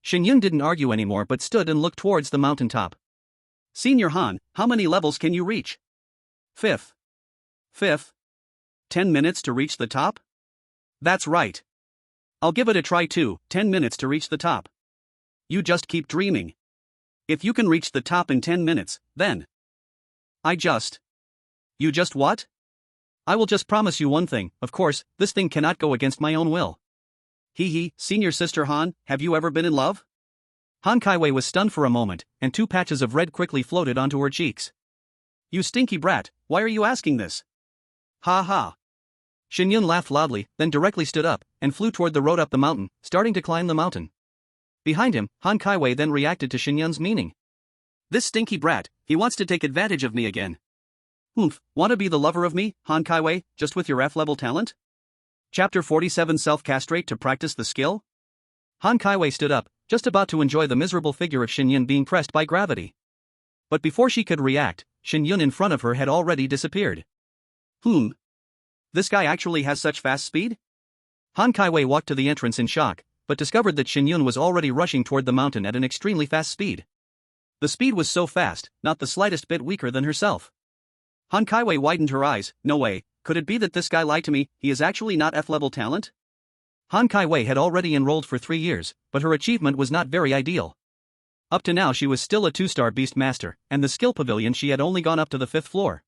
Shen Yun didn't argue anymore but stood and looked towards the mountaintop. Senior Han, how many levels can you reach? Fifth. 10 minutes to reach the top? That's right. I'll give it a try too, 10 minutes to reach the top. You just keep dreaming. If you can reach the top in 10 minutes, then... You just what? I will just promise you one thing, of course, this thing cannot go against my own will. Senior sister Han, have you ever been in love? Han Kai-wei was stunned for a moment, and 2 patches of red quickly floated onto her cheeks. You stinky brat, why are you asking this? Ha ha. Shen Yun laughed loudly, then directly stood up, and flew toward the road up the mountain, starting to climb the mountain. Behind him, Han Kai-wei then reacted to Shen Yun's meaning. This stinky brat, he wants to take advantage of me again. Wanna be the lover of me, Han Kai-wei, just with your F-level talent? Chapter 47 Self-castrate to practice the skill? Han Kai-wei stood up, just about to enjoy the miserable figure of Shen Yun being pressed by gravity. But before she could react, Shen Yun in front of her had already disappeared. This guy actually has such fast speed? Han Kai-wei walked to the entrance in shock, but discovered that Shen Yun was already rushing toward the mountain at an extremely fast speed. The speed was so fast, not the slightest bit weaker than herself. Han Kai-wei widened her eyes. No way, could it be that this guy lied to me? He is actually not F-level talent? Han Kai-wei had already enrolled for 3 years, but her achievement was not very ideal. Up to now she was still a 2-star beast master, and the skill pavilion she had only gone up to the 5th floor.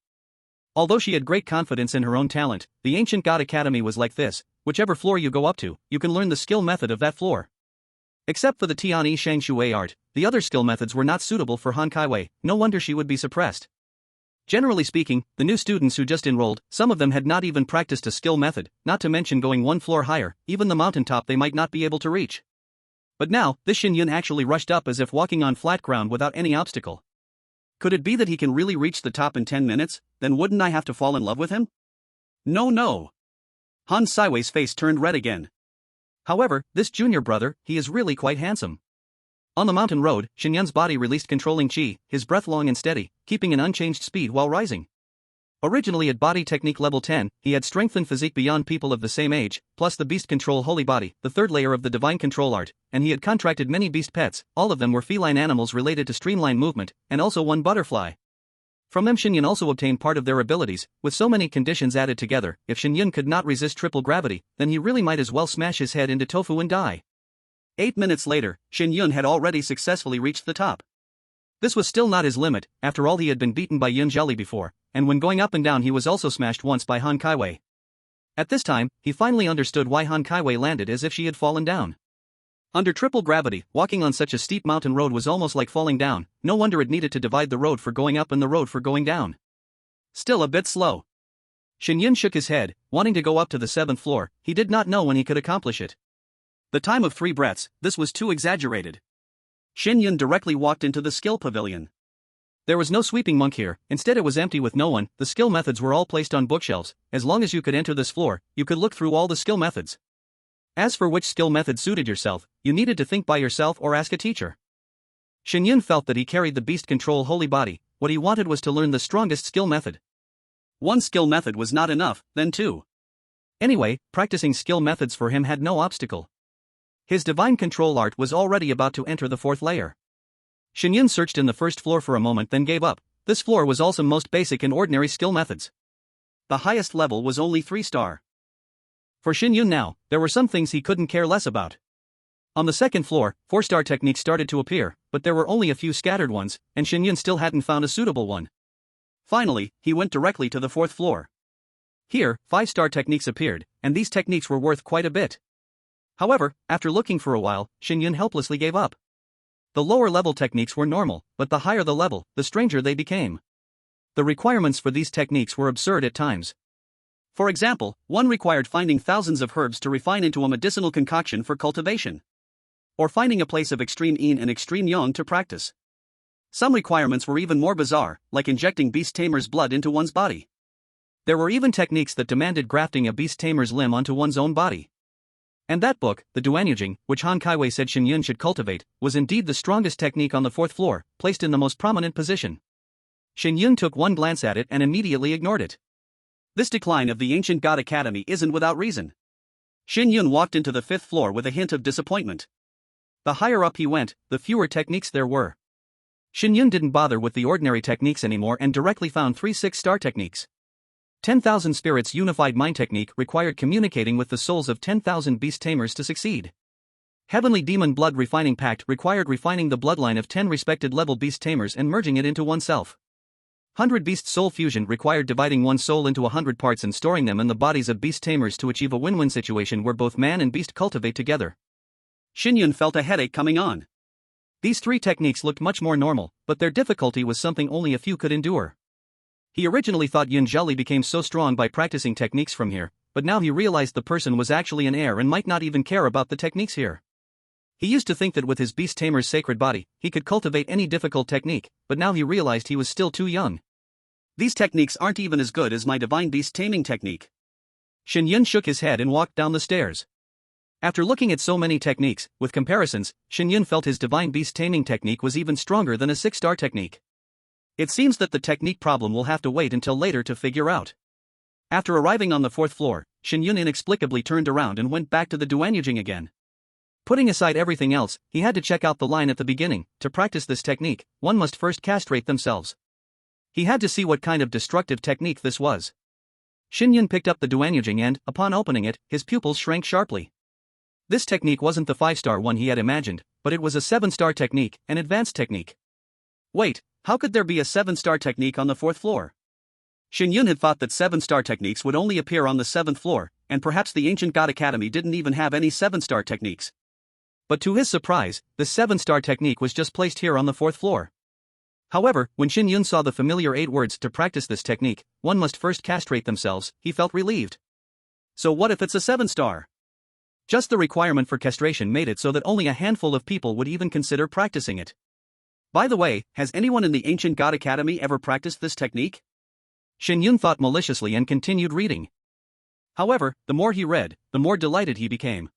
Although she had great confidence in her own talent, the Ancient God Academy was like this: whichever floor you go up to, you can learn the skill method of that floor. Except for the Tianyi Shang Shui art, the other skill methods were not suitable for Han Kai-wei. No wonder she would be suppressed. Generally speaking, the new students who just enrolled, some of them had not even practiced a skill method, not to mention going 1 floor higher, even the mountaintop they might not be able to reach. But now, this Shen Yun actually rushed up as if walking on flat ground without any obstacle. Could it be that he can really reach the top in 10 minutes, then wouldn't I have to fall in love with him? No. Han Kai-wei's face turned red again. However, this junior brother, he is really quite handsome. On the mountain road, Shen Yun's body released controlling chi, his breath long and steady, keeping an unchanged speed while rising. Originally at body technique level 10, he had strength and physique beyond people of the same age, plus the beast control holy body, the third layer of the divine control art, and he had contracted many beast pets, all of them were feline animals related to streamline movement, and also one butterfly. From them Shen Yun also obtained part of their abilities. With so many conditions added together, if Shen Yun could not resist triple gravity, then he really might as well smash his head into tofu and die. 8 minutes later, Shen Yun had already successfully reached the top. This was still not his limit, after all he had been beaten by Yun Zheli before, and when going up and down he was also smashed once by Han Kaiwei. At this time, he finally understood why Han Kaiwei landed as if she had fallen down. Under triple gravity, walking on such a steep mountain road was almost like falling down, no wonder it needed to divide the road for going up and the road for going down. Still a bit slow. Shen Yun shook his head, wanting to go up to the 7th floor, he did not know when he could accomplish it. The time of 3 breaths, this was too exaggerated. Shen Yun directly walked into the skill pavilion. There was no sweeping monk here, instead it was empty with no one, the skill methods were all placed on bookshelves. As long as you could enter this floor, you could look through all the skill methods. As for which skill method suited yourself, you needed to think by yourself or ask a teacher. Shen Yun felt that he carried the beast control holy body, what he wanted was to learn the strongest skill method. 1 skill method was not enough, then 2. Anyway, practicing skill methods for him had no obstacle. His divine control art was already about to enter the 4th layer. Shen Yun searched in the 1st floor for a moment then gave up. This floor was also most basic and ordinary skill methods. The highest level was only 3-star. For Shen Yun now, there were some things he couldn't care less about. On the 2nd floor, 4-star techniques started to appear, but there were only a few scattered ones, and Shen Yun still hadn't found a suitable one. Finally, he went directly to the 4th floor. Here, 5-star techniques appeared, and these techniques were worth quite a bit. However, after looking for a while, Shen Yun helplessly gave up. The lower level techniques were normal, but the higher the level, the stranger they became. The requirements for these techniques were absurd at times. For example, one required finding thousands of herbs to refine into a medicinal concoction for cultivation. Or finding a place of extreme yin and extreme yang to practice. Some requirements were even more bizarre, like injecting beast tamer's blood into one's body. There were even techniques that demanded grafting a beast tamer's limb onto one's own body. And that book, the Duanyujing, which Han Kaiwei said Shen Yun should cultivate, was indeed the strongest technique on the 4th floor, placed in the most prominent position. Shen Yun took one glance at it and immediately ignored it. This decline of the ancient god academy isn't without reason. Shen Yun walked into the 5th floor with a hint of disappointment. The higher up he went, the fewer techniques there were. Shen Yun didn't bother with the ordinary techniques anymore and directly found 3 6-star techniques. 10,000 Spirits Unified Mind Technique required communicating with the souls of 10,000 beast tamers to succeed. Heavenly Demon Blood Refining Pact required refining the bloodline of 10 respected level beast tamers and merging it into oneself. 100 Beast Soul Fusion required dividing one's soul into 100 parts and storing them in the bodies of beast tamers to achieve a win-win situation where both man and beast cultivate together. Shen Yun felt a headache coming on. These 3 techniques looked much more normal, but their difficulty was something only a few could endure. He originally thought Yun Zheli became so strong by practicing techniques from here, but now he realized the person was actually an heir and might not even care about the techniques here. He used to think that with his beast tamer's sacred body, he could cultivate any difficult technique, but now he realized he was still too young. These techniques aren't even as good as my divine beast taming technique. Shen Yun shook his head and walked down the stairs. After looking at so many techniques, with comparisons, Shen Yun felt his divine beast taming technique was even stronger than a 6-star technique. It seems that the technique problem will have to wait until later to figure out. After arriving on the 4th floor, Shen Yun inexplicably turned around and went back to the Duanyujing again. Putting aside everything else, he had to check out the line at the beginning. To practice this technique, one must first castrate themselves. He had to see what kind of destructive technique this was. Shen Yun picked up the Duanyujing and, upon opening it, his pupils shrank sharply. This technique wasn't the 5-star one he had imagined, but it was a 7-star technique, an advanced technique. Wait, how could there be a 7-star technique on the 4th floor? Shen Yun had thought that 7-star techniques would only appear on the 7th floor, and perhaps the ancient god academy didn't even have any 7-star techniques. But to his surprise, the 7-star technique was just placed here on the 4th floor. However, when Shen Yun saw the familiar 8 words to practice this technique, one must first castrate themselves, he felt relieved. So what if it's a 7-star? Just the requirement for castration made it so that only a handful of people would even consider practicing it. By the way, has anyone in the ancient god academy ever practiced this technique? Shen Yun thought maliciously and continued reading. However, the more he read, the more delighted he became.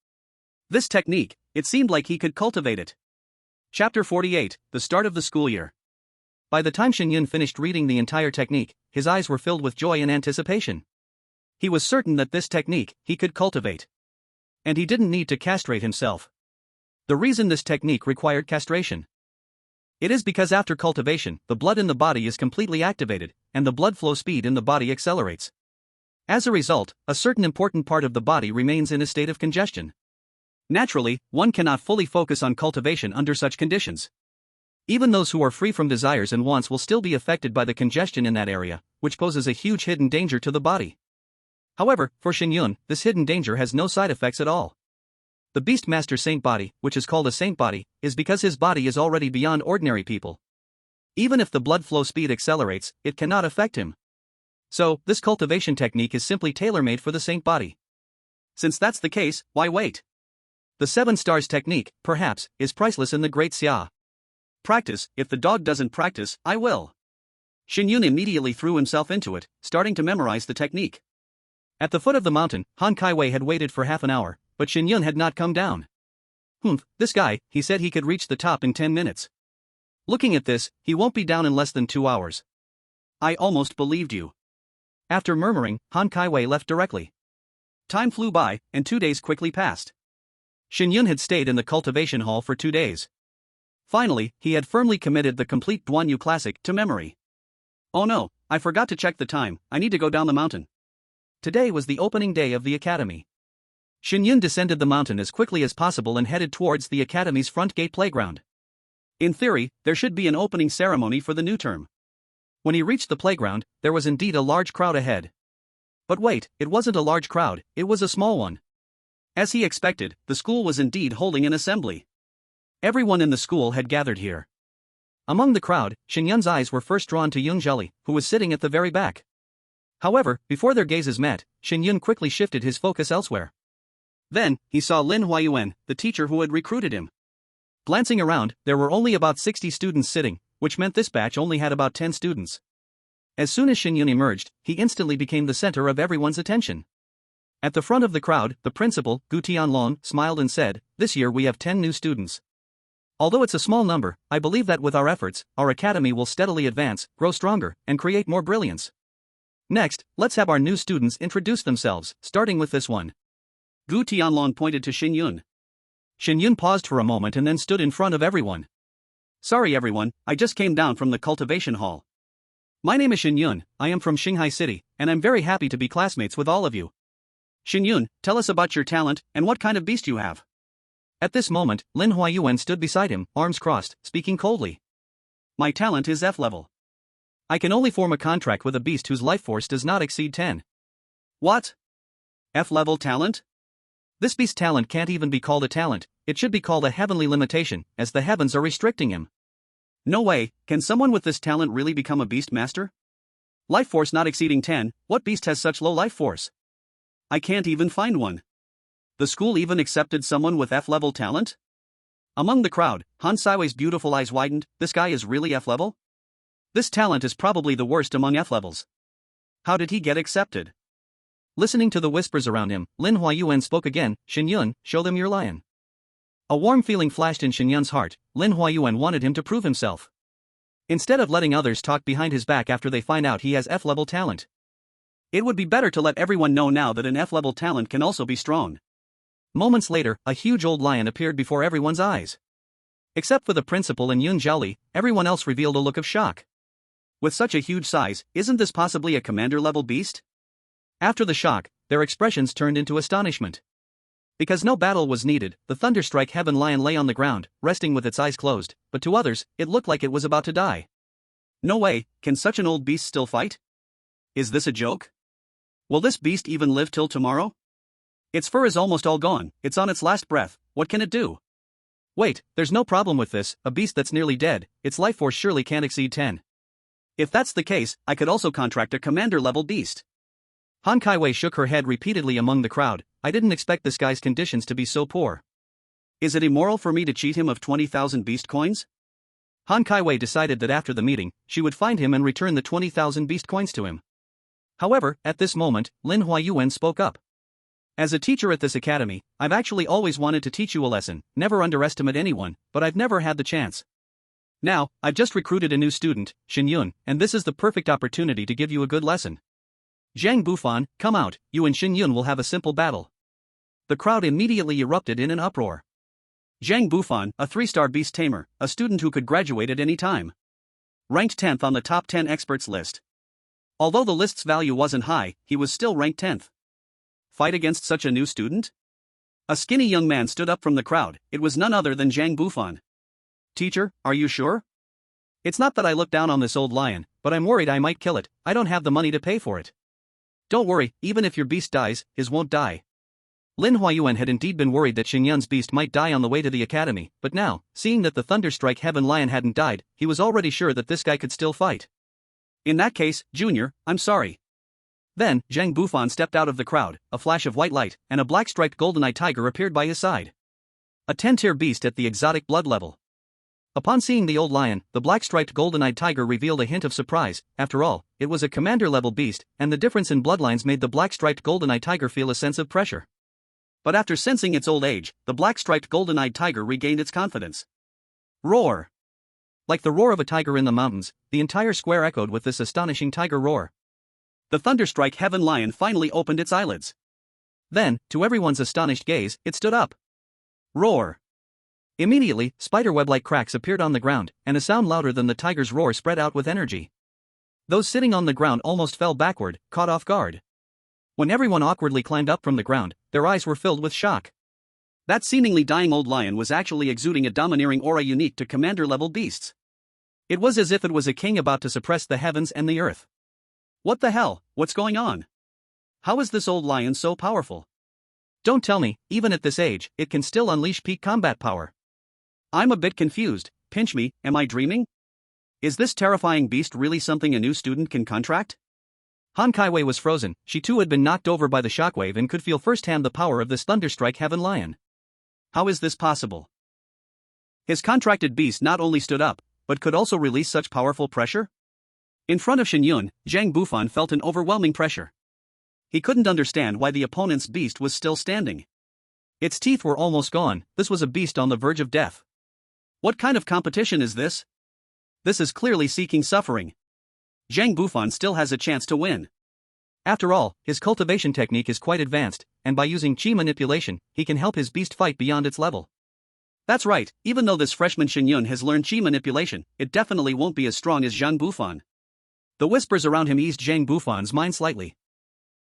This technique, it seemed like he could cultivate it. Chapter 48, The Start of the School Year. By the time Shen Yun finished reading the entire technique, his eyes were filled with joy and anticipation. He was certain that this technique he could cultivate. And he didn't need to castrate himself. The reason this technique required castration. It is because after cultivation, the blood in the body is completely activated, and the blood flow speed in the body accelerates. As a result, a certain important part of the body remains in a state of congestion. Naturally, one cannot fully focus on cultivation under such conditions. Even those who are free from desires and wants will still be affected by the congestion in that area, which poses a huge hidden danger to the body. However, for Shen Yun, this hidden danger has no side effects at all. The Beastmaster Saint body, which is called a saint body, is because his body is already beyond ordinary people. Even if the blood flow speed accelerates, it cannot affect him. So, this cultivation technique is simply tailor-made for the saint body. Since that's the case, why wait? The 7 stars technique, perhaps, is priceless in the Great Xia. Practice, if the dog doesn't practice, I will. Shen Yun immediately threw himself into it, starting to memorize the technique. At the foot of the mountain, Han Kaiwei had waited for half an hour, but Shen Yun had not come down. This guy, he said he could reach the top in 10 minutes. Looking at this, he won't be down in less than 2 hours. I almost believed you. After murmuring, Han Kaiwei left directly. Time flew by, and 2 days quickly passed. Shen Yun had stayed in the cultivation hall for 2 days. Finally, he had firmly committed the complete Duan Yu Classic to memory. Oh no, I forgot to check the time, I need to go down the mountain. Today was the opening day of the academy. Shen Yun descended the mountain as quickly as possible and headed towards the academy's front gate playground. In theory, there should be an opening ceremony for the new term. When he reached the playground, there was indeed a large crowd ahead. But wait, it wasn't a large crowd, it was a small one. As he expected, the school was indeed holding an assembly. Everyone in the school had gathered here. Among the crowd, Shen Yun's eyes were first drawn to Yung Zheli, who was sitting at the very back. However, before their gazes met, Shen Yun quickly shifted his focus elsewhere. Then, he saw Lin Huayuan, the teacher who had recruited him. Glancing around, there were only about 60 students sitting, which meant this batch only had about 10 students. As soon as Shen Yun emerged, he instantly became the center of everyone's attention. At the front of the crowd, the principal, Gu Tianlong, smiled and said, "This year we have 10 new students. Although it's a small number, I believe that with our efforts, our academy will steadily advance, grow stronger, and create more brilliance. Next, let's have our new students introduce themselves, starting with this one." Gu Tianlong pointed to Shen Yun. Shen Yun paused for a moment and then stood in front of everyone. "Sorry everyone, I just came down from the cultivation hall. My name is Shen Yun, I am from Xinghai City, and I'm very happy to be classmates with all of you. Shen Yun, tell us about your talent, and what kind of beast you have." At this moment, Lin Huayuan stood beside him, arms crossed, speaking coldly. "My talent is F level. I can only form a contract with a beast whose life force does not exceed 10. What? F level talent? This beast's talent can't even be called a talent, it should be called a heavenly limitation, as the heavens are restricting him. No way, can someone with this talent really become a beast master? Life force not exceeding 10, what beast has such low life force? I can't even find one. The school even accepted someone with F level talent? Among the crowd, Han Saiwei's beautiful eyes widened, this guy is really F level? This talent is probably the worst among F levels. How did he get accepted? Listening to the whispers around him, Lin Huayuan spoke again, "Shen Yun, show them your lion." A warm feeling flashed in Shen Yun's heart, Lin Huayuan wanted him to prove himself. Instead of letting others talk behind his back after they find out he has F-level talent. It would be better to let everyone know now that an F-level talent can also be strong. Moments later, a huge old lion appeared before everyone's eyes. Except for the principal and Yung Zheli, everyone else revealed a look of shock. With such a huge size, isn't this possibly a commander-level beast? After the shock, their expressions turned into astonishment. Because no battle was needed, the Thunderstrike Heaven Lion lay on the ground, resting with its eyes closed, but to others, it looked like it was about to die. No way, can such an old beast still fight? Is this a joke? Will this beast even live till tomorrow? Its fur is almost all gone, it's on its last breath, what can it do? Wait, there's no problem with this, a beast that's nearly dead, its life force surely can't exceed 10. If that's the case, I could also contract a commander-level beast. Han Kaiwei shook her head repeatedly among the crowd, I didn't expect this guy's conditions to be so poor. Is it immoral for me to cheat him of 20,000 beast coins? Han Kaiwei decided that after the meeting, she would find him and return the 20,000 beast coins to him. However, at this moment, Lin Huayuan spoke up. As a teacher at this academy, I've actually always wanted to teach you a lesson, never underestimate anyone, but I've never had the chance. Now, I've just recruited a new student, Shen Yun, and this is the perfect opportunity to give you a good lesson. Zhang Bufan, come out, you and Shen Yun will have a simple battle. The crowd immediately erupted in an uproar. Zhang Bufan, a 3-star beast tamer, a student who could graduate at any time. Ranked 10th on the top 10 experts list. Although the list's value wasn't high, he was still ranked 10th. Fight against such a new student? A skinny young man stood up from the crowd. It was none other than Zhang Bufan. Teacher, are you sure? It's not that I look down on this old lion, but I'm worried I might kill it. I don't have the money to pay for it. Don't worry, even if your beast dies, his won't die. Lin Huayuan had indeed been worried that Shen Yun's beast might die on the way to the academy, but now, seeing that the Thunderstrike Heaven Lion hadn't died, he was already sure that this guy could still fight. In that case, Junior, I'm sorry. Then, Zhang Bufan stepped out of the crowd, a flash of white light, and a black-striped golden-eyed tiger appeared by his side. A 10-tier beast at the exotic blood level. Upon seeing the old lion, the black-striped golden-eyed tiger revealed a hint of surprise. After all, it was a commander-level beast, and the difference in bloodlines made the black-striped golden-eyed tiger feel a sense of pressure. But after sensing its old age, the black-striped golden-eyed tiger regained its confidence. Roar! Like the roar of a tiger in the mountains, the entire square echoed with this astonishing tiger roar. The Thunderstrike Heaven Lion finally opened its eyelids. Then, to everyone's astonished gaze, it stood up. Roar! Immediately, spiderweb-like cracks appeared on the ground, and a sound louder than the tiger's roar spread out with energy. Those sitting on the ground almost fell backward, caught off guard. When everyone awkwardly climbed up from the ground, their eyes were filled with shock. That seemingly dying old lion was actually exuding a domineering aura unique to commander-level beasts. It was as if it was a king about to suppress the heavens and the earth. What the hell, what's going on? How is this old lion so powerful? Don't tell me, even at this age, it can still unleash peak combat power. I'm a bit confused. Pinch me, am I dreaming? Is this terrifying beast really something a new student can contract? Han Kaiwei was frozen. She too had been knocked over by the shockwave and could feel firsthand the power of this Thunderstrike Heaven Lion. How is this possible? His contracted beast not only stood up, but could also release such powerful pressure? In front of Shen Yun, Zhang Bufan felt an overwhelming pressure. He couldn't understand why the opponent's beast was still standing. Its teeth were almost gone. This was a beast on the verge of death. What kind of competition is this? This is clearly seeking suffering. Zhang Bufan still has a chance to win. After all, his cultivation technique is quite advanced, and by using chi manipulation, he can help his beast fight beyond its level. That's right, even though this freshman Shen Yun has learned chi manipulation, it definitely won't be as strong as Zhang Bufan. The whispers around him eased Zhang Bufan's mind slightly.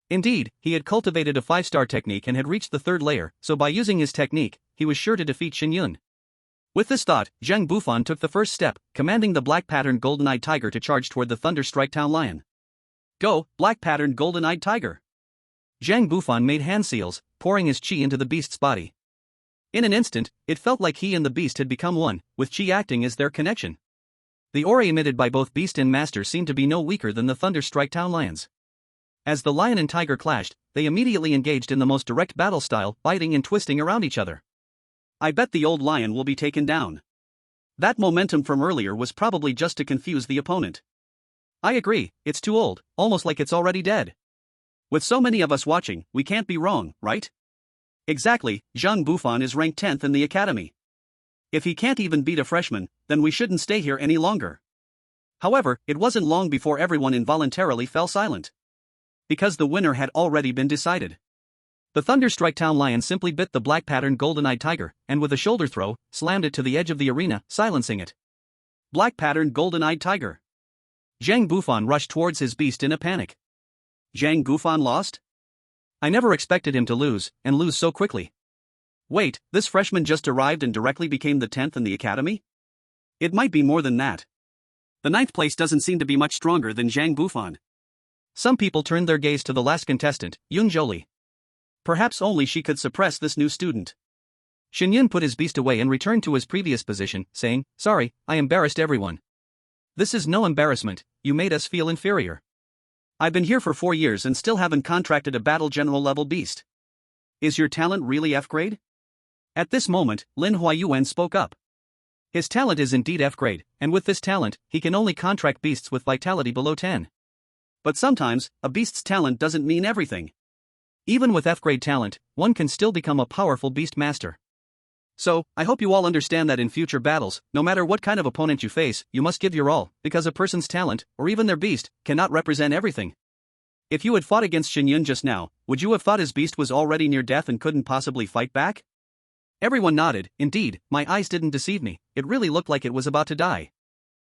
Indeed, he had cultivated a 5-star technique and had reached the 3rd layer, so by using his technique, he was sure to defeat Shen Yun. With this thought, Zhang Bufan took the first step, commanding the black-patterned golden-eyed tiger to charge toward the Thunderstrike Town Lion. Go, black-patterned golden-eyed tiger! Zhang Bufan made hand seals, pouring his chi into the beast's body. In an instant, it felt like he and the beast had become one, with chi acting as their connection. The aura emitted by both beast and master seemed to be no weaker than the Thunderstrike Town Lions. As the lion and tiger clashed, they immediately engaged in the most direct battle style, biting and twisting around each other. I bet the old lion will be taken down. That momentum from earlier was probably just to confuse the opponent. I agree, it's too old, almost like it's already dead. With so many of us watching, we can't be wrong, right? Exactly, Zhang Bufan is ranked 10th in the academy. If he can't even beat a freshman, then we shouldn't stay here any longer. However, it wasn't long before everyone involuntarily fell silent. Because the winner had already been decided. The Thunderstrike Town Lion simply bit the black-patterned golden-eyed tiger, and with a shoulder throw, slammed it to the edge of the arena, silencing it. Black-patterned golden-eyed tiger. Zhang Bufan rushed towards his beast in a panic. Zhang Bufan lost? I never expected him to lose, and lose so quickly. Wait, this freshman just arrived and directly became the 10th in the academy? It might be more than that. The 9th place doesn't seem to be much stronger than Zhang Bufan. Some people turned their gaze to the last contestant, Yun Zholi. Perhaps only she could suppress this new student. Shen Yun put his beast away and returned to his previous position, saying, "Sorry, I embarrassed everyone." "This is no embarrassment, you made us feel inferior. I've been here for 4 years and still haven't contracted a battle general level beast. Is your talent really F grade?" At this moment, Lin Huayuan spoke up. His talent is indeed F grade, and with this talent, he can only contract beasts with vitality below 10. But sometimes, a beast's talent doesn't mean everything. Even with F grade talent, one can still become a powerful beast master. So, I hope you all understand that in future battles, no matter what kind of opponent you face, you must give your all, because a person's talent, or even their beast, cannot represent everything. If you had fought against Shen Yun just now, would you have thought his beast was already near death and couldn't possibly fight back? Everyone nodded. Indeed, my eyes didn't deceive me, it really looked like it was about to die.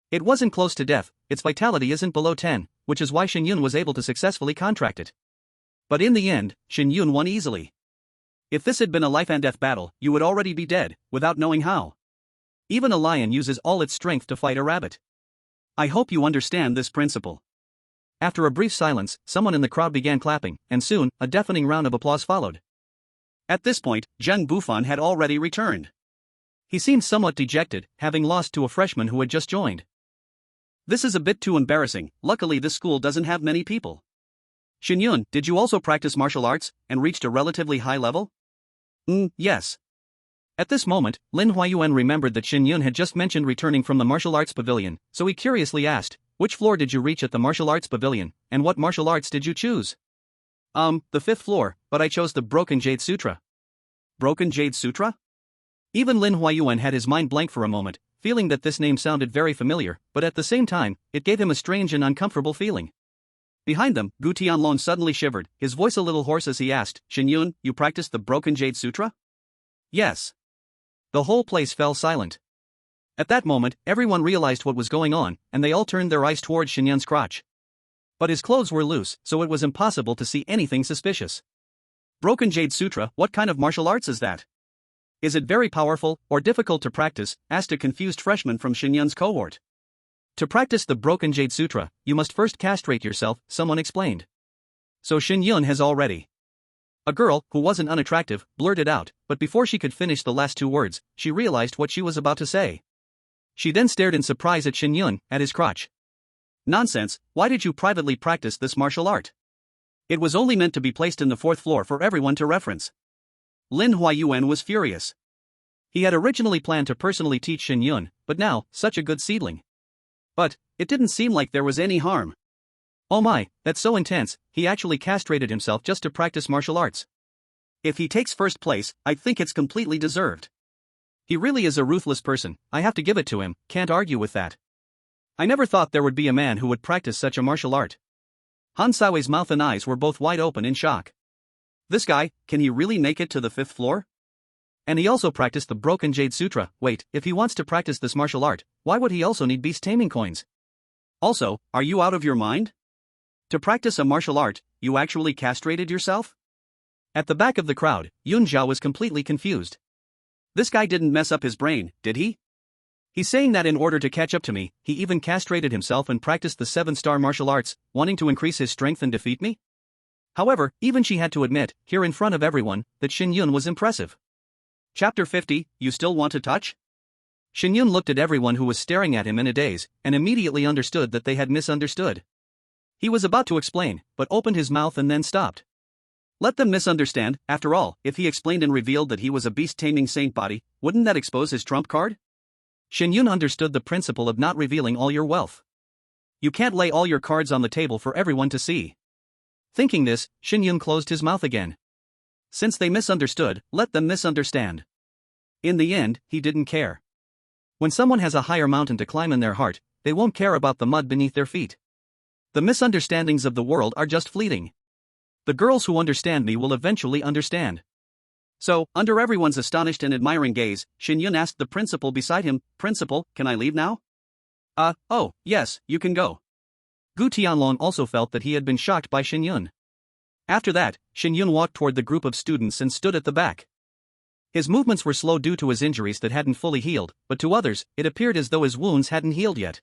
It wasn't close to death, its vitality isn't below 10, which is why Shen Yun was able to successfully contract it. But in the end, Shen Yun won easily. If this had been a life and death battle, you would already be dead, without knowing how. Even a lion uses all its strength to fight a rabbit. I hope you understand this principle. After a brief silence, someone in the crowd began clapping, and soon, a deafening round of applause followed. At this point, Zheng Bufan had already returned. He seemed somewhat dejected, having lost to a freshman who had just joined. This is a bit too embarrassing, luckily this school doesn't have many people. Shen Yun, did you also practice martial arts, and reached a relatively high level? Yes. At this moment, Lin Huayuan remembered that Shen Yun had just mentioned returning from the martial arts pavilion, so he curiously asked, which floor did you reach at the martial arts pavilion, and what martial arts did you choose? The 5th floor, but I chose the Broken Jade Sutra. Broken Jade Sutra? Even Lin Huayuan had his mind blank for a moment, feeling that this name sounded very familiar, but at the same time, it gave him a strange and uncomfortable feeling. Behind them, Gu Tianlong suddenly shivered, his voice a little hoarse as he asked, Shen Yun, you practiced the Broken Jade Sutra? Yes. The whole place fell silent. At that moment, everyone realized what was going on, and they all turned their eyes towards Shen Yun's crotch. But his clothes were loose, so it was impossible to see anything suspicious. Broken Jade Sutra, what kind of martial arts is that? Is it very powerful, or difficult to practice? Asked a confused freshman from Shen Yun's cohort. To practice the Broken Jade Sutra, you must first castrate yourself, someone explained. So Shen Yun has already. A girl, who wasn't unattractive, blurted out, but before she could finish the last 2 words, she realized what she was about to say. She then stared in surprise at Shen Yun, at his crotch. Nonsense, why did you privately practice this martial art? It was only meant to be placed in the 4th floor for everyone to reference. Lin Huayuan was furious. He had originally planned to personally teach Shen Yun, but now, such a good seedling. But, it didn't seem like there was any harm. Oh my, that's so intense, he actually castrated himself just to practice martial arts. If he takes first place, I think it's completely deserved. He really is a ruthless person, I have to give it to him, can't argue with that. I never thought there would be a man who would practice such a martial art. Han Sao's mouth and eyes were both wide open in shock. This guy, can he really make it to the 5th floor? And he also practiced the Broken Jade Sutra. Wait, if he wants to practice this martial art, why would he also need Beast-Taming coins? Also, are you out of your mind? To practice a martial art, you actually castrated yourself? At the back of the crowd, Yun Zhao was completely confused. This guy didn't mess up his brain, did he? He's saying that in order to catch up to me, he even castrated himself and practiced the 7-star martial arts, wanting to increase his strength and defeat me? However, even she had to admit, here in front of everyone, that Shen Yun was impressive. Chapter 50, You Still Want to Touch? Shen Yun looked at everyone who was staring at him in a daze, and immediately understood that they had misunderstood. He was about to explain, but opened his mouth and then stopped. Let them misunderstand, after all, if he explained and revealed that he was a beast-taming saint body, wouldn't that expose his trump card? Shen Yun understood the principle of not revealing all your wealth. You can't lay all your cards on the table for everyone to see. Thinking this, Shen Yun closed his mouth again. Since they misunderstood, let them misunderstand. In the end, he didn't care. When someone has a higher mountain to climb in their heart, they won't care about the mud beneath their feet. The misunderstandings of the world are just fleeting. The girls who understand me will eventually understand. So, under everyone's astonished and admiring gaze, Shen Yun asked the principal beside him, Principal, can I leave now? Oh, yes, you can go. Gu Tianlong also felt that he had been shocked by Shen Yun. After that, Shen Yun walked toward the group of students and stood at the back. His movements were slow due to his injuries that hadn't fully healed, but to others, it appeared as though his wounds hadn't healed yet.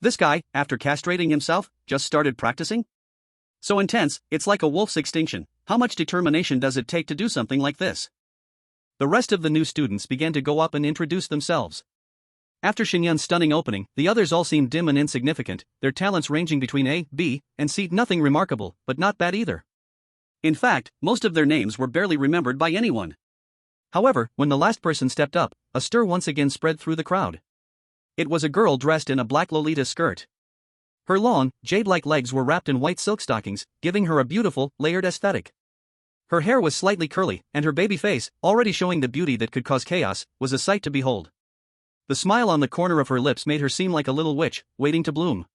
This guy, after castrating himself, just started practicing? So intense, it's like a wolf's extinction. How much determination does it take to do something like this? The rest of the new students began to go up and introduce themselves. After Shen Yun's stunning opening, the others all seemed dim and insignificant, their talents ranging between A, B, and C. Nothing remarkable, but not bad either. In fact, most of their names were barely remembered by anyone. However, when the last person stepped up, a stir once again spread through the crowd. It was a girl dressed in a black Lolita skirt. Her long, jade-like legs were wrapped in white silk stockings, giving her a beautiful, layered aesthetic. Her hair was slightly curly, and her baby face, already showing the beauty that could cause chaos, was a sight to behold. The smile on the corner of her lips made her seem like a little witch, waiting to bloom.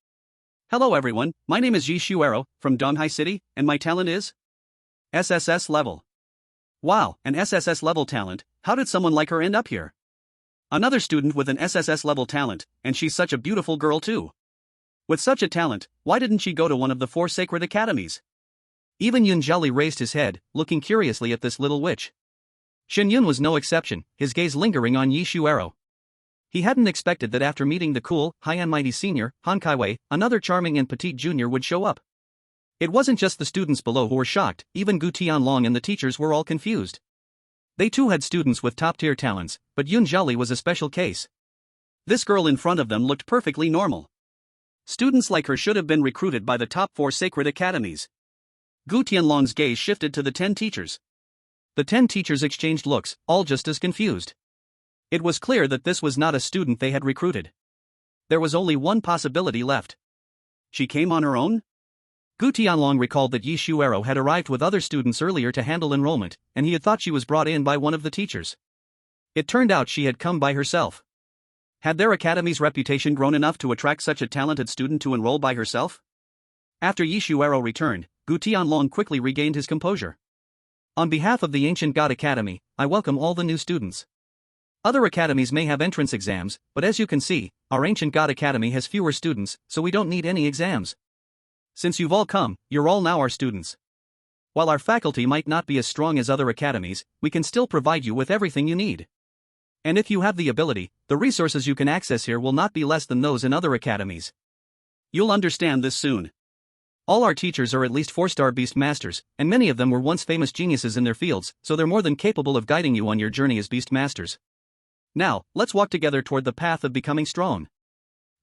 Hello everyone, my name is Yi Shuero, from Donghai City, and my talent is SSS level. Wow, an SSS level talent, how did someone like her end up here? Another student with an SSS level talent, and she's such a beautiful girl too. With such a talent, why didn't she go to one of the 4 sacred academies? Even Yun Jiali raised his head, looking curiously at this little witch. Shen Yun was no exception, his gaze lingering on Yi Shuero. He hadn't expected that after meeting the cool, high and mighty senior, Han Kaiwei, another charming and petite junior would show up. It wasn't just the students below who were shocked, even Gu Tianlong and the teachers were all confused. They too had students with top-tier talents, but Yun Jiali was a special case. This girl in front of them looked perfectly normal. Students like her should have been recruited by the top 4 sacred academies. Gu Tianlong's gaze shifted to the 10 teachers. The 10 teachers exchanged looks, all just as confused. It was clear that this was not a student they had recruited. There was only one possibility left. She came on her own? Gu Tianlong recalled that Yi Shuero had arrived with other students earlier to handle enrollment, and he had thought she was brought in by one of the teachers. It turned out she had come by herself. Had their academy's reputation grown enough to attract such a talented student to enroll by herself? After Yi Shuero returned, Gu Tianlong quickly regained his composure. On behalf of the Ancient God Academy, I welcome all the new students. Other academies may have entrance exams, but as you can see, our Ancient God Academy has fewer students, so we don't need any exams. Since you've all come, you're all now our students. While our faculty might not be as strong as other academies, we can still provide you with everything you need. And if you have the ability, the resources you can access here will not be less than those in other academies. You'll understand this soon. All our teachers are at least 4-star Beast Masters, and many of them were once famous geniuses in their fields, so they're more than capable of guiding you on your journey as Beast Masters. Now, let's walk together toward the path of becoming strong.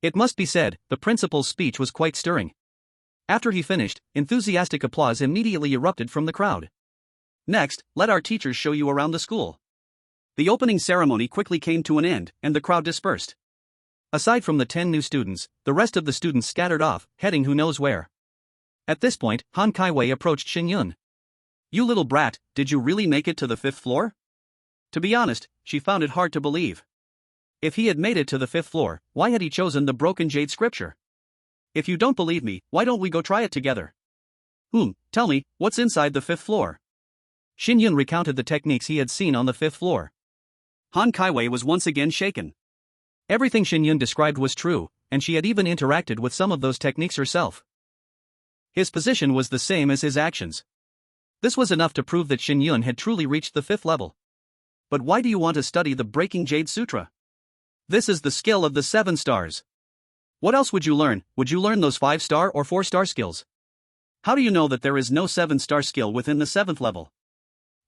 It must be said, the principal's speech was quite stirring. After he finished, enthusiastic applause immediately erupted from the crowd. Next, let our teachers show you around the school. The opening ceremony quickly came to an end, and the crowd dispersed. Aside from the 10 new students, the rest of the students scattered off, heading who knows where. At this point, Han Kaiwei approached Shen Yun. You little brat, did you really make it to the 5th floor? To be honest, she found it hard to believe. If he had made it to the 5th floor, why had he chosen the broken jade scripture? If you don't believe me, why don't we go try it together? Tell me, what's inside the 5th floor? Shen Yun recounted the techniques he had seen on the 5th floor. Han Kaiwei was once again shaken. Everything Shen Yun described was true, and she had even interacted with some of those techniques herself. His position was the same as his actions. This was enough to prove that Shen Yun had truly reached the 5th level. But why do you want to study the Breaking Jade Sutra? This is the skill of the 7 stars. What else would you learn? Would you learn those 5-star or 4-star skills? How do you know that there is no 7-star skill within the 7th level?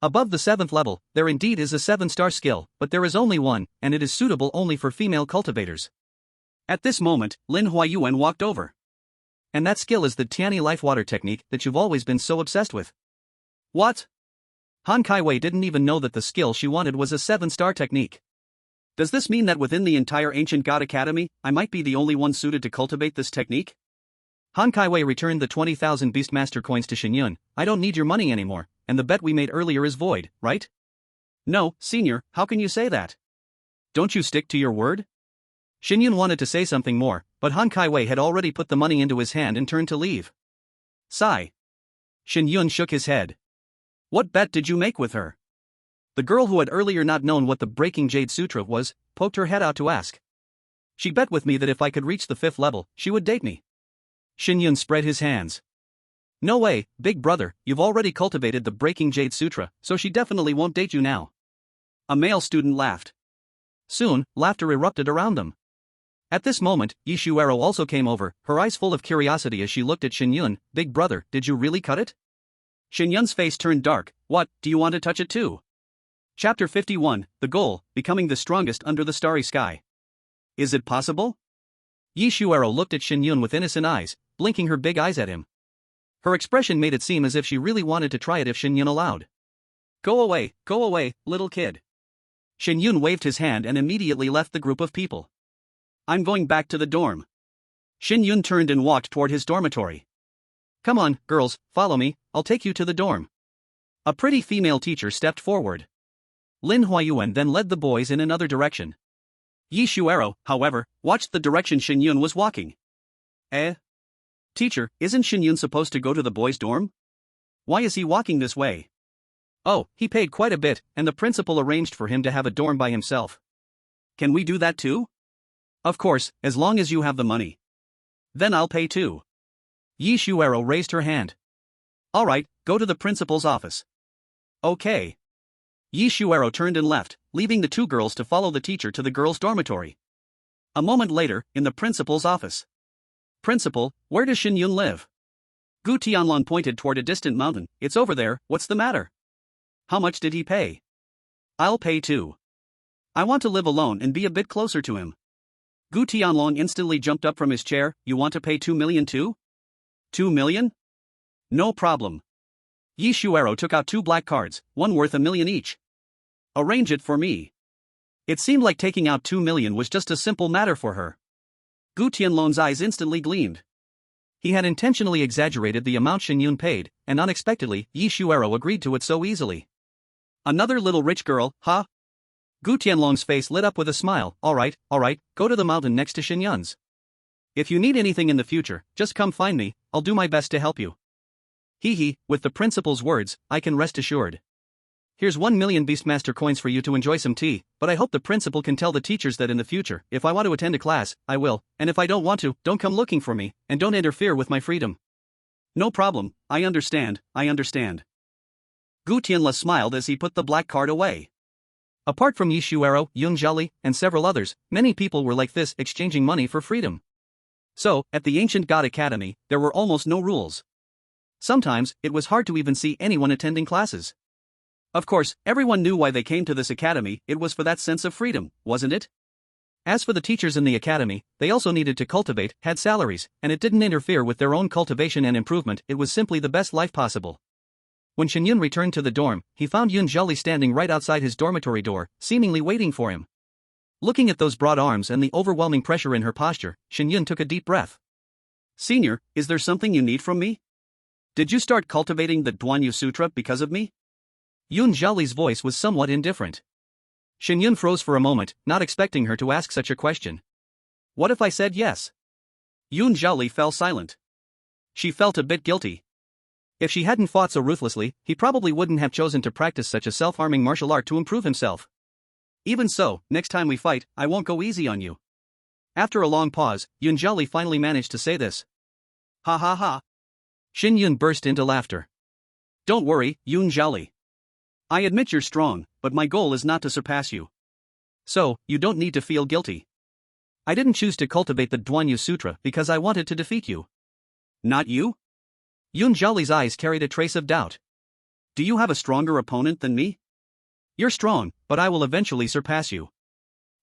Above the 7th level, there indeed is a 7-star skill, but there is only one, and it is suitable only for female cultivators. At this moment, Lin Huayuan walked over. And that skill is the Tiani Lifewater technique that you've always been so obsessed with. What? Han Kaiwei didn't even know that the skill she wanted was a 7-star technique. Does this mean that within the entire Ancient God Academy, I might be the only one suited to cultivate this technique? Han Kaiwei returned the 20,000 Beastmaster coins to Shen Yun. I don't need your money anymore, and the bet we made earlier is void, right? No, senior, how can you say that? Don't you stick to your word? Shen Yun wanted to say something more, but Han Kaiwei had already put the money into his hand and turned to leave. Sigh. Shen Yun shook his head. What bet did you make with her? The girl who had earlier not known what the Breaking Jade Sutra was, poked her head out to ask. She bet with me that if I could reach the 5th level, she would date me. Shen Yun spread his hands. No way, big brother, you've already cultivated the Breaking Jade Sutra, so she definitely won't date you now. A male student laughed. Soon, laughter erupted around them. At this moment, Yi Shuero also came over, her eyes full of curiosity as she looked at Shen Yun. Big brother, did you really cut it? Shen Yun's face turned dark. What, do you want to touch it too? Chapter 51, The Goal, Becoming the Strongest Under the Starry Sky. Is it possible? Yi Shuero looked at Shen Yun with innocent eyes, blinking her big eyes at him. Her expression made it seem as if she really wanted to try it if Shen Yun allowed. Go away, little kid. Shen Yun waved his hand and immediately left the group of people. I'm going back to the dorm. Shen Yun turned and walked toward his dormitory. Come on, girls, follow me, I'll take you to the dorm. A pretty female teacher stepped forward. Lin Huayuan then led the boys in another direction. Yi Shuero, however, watched the direction Shen Yun was walking. Teacher, isn't Shen Yun supposed to go to the boys' dorm? Why is he walking this way? Oh, he paid quite a bit, and the principal arranged for him to have a dorm by himself. Can we do that too? Of course, as long as you have the money. Then I'll pay too. Yi Shuero raised her hand. Alright, go to the principal's office. Okay. Yi Shuero turned and left, leaving the two girls to follow the teacher to the girls' dormitory. A moment later, in the principal's office. Principal, where does Shen Yun live? Gu Tianlong pointed toward a distant mountain. It's over there, what's the matter? How much did he pay? I'll pay too. I want to live alone and be a bit closer to him. Gu Tianlong instantly jumped up from his chair. You want to pay 2 million too? 2 million? No problem. Yi Shuero took out 2 black cards, one worth 1 million each. Arrange it for me. It seemed like taking out 2 million was just a simple matter for her. Gu Tianlong's eyes instantly gleamed. He had intentionally exaggerated the amount Shen Yun paid, and unexpectedly, Yi Shuero agreed to it so easily. Another little rich girl, huh? Gu Tianlong's face lit up with a smile. Alright, go to the mountain next to Shen Yun's. If you need anything in the future, just come find me, I'll do my best to help you. Hee, with the principal's words, I can rest assured. Here's 1 million Beastmaster coins for you to enjoy some tea, but I hope the principal can tell the teachers that in the future, if I want to attend a class, I will, and if I don't want to, don't come looking for me, and don't interfere with my freedom. No problem, I understand. Gu Tianla smiled as he put the black card away. Apart from Yi Shuero, Yun Zhali, and several others, many people were like this, exchanging money for freedom. So, at the Ancient God Academy, there were almost no rules. Sometimes, it was hard to even see anyone attending classes. Of course, everyone knew why they came to this academy. It was for that sense of freedom, wasn't it? As for the teachers in the academy, they also needed to cultivate, had salaries, and it didn't interfere with their own cultivation and improvement. It was simply the best life possible. When Shen Yun returned to the dorm, he found Yun Zhali standing right outside his dormitory door, seemingly waiting for him. Looking at those broad arms and the overwhelming pressure in her posture, Shen Yun took a deep breath. Senior, is there something you need from me? Did you start cultivating the Duanyu Sutra because of me? Yun Zhali's voice was somewhat indifferent. Shen Yun froze for a moment, not expecting her to ask such a question. What if I said yes? Yun Zhali fell silent. She felt a bit guilty. If she hadn't fought so ruthlessly, he probably wouldn't have chosen to practice such a self-harming martial art to improve himself. Even so, next time we fight, I won't go easy on you. After a long pause, Yun Zhali finally managed to say this. Ha ha ha. Shen Yun burst into laughter. Don't worry, Yun Zhali. I admit you're strong, but my goal is not to surpass you. So, you don't need to feel guilty. I didn't choose to cultivate the Duanyu Sutra because I wanted to defeat you. Not you? Yun Zhali's eyes carried a trace of doubt. Do you have a stronger opponent than me? You're strong, but I will eventually surpass you.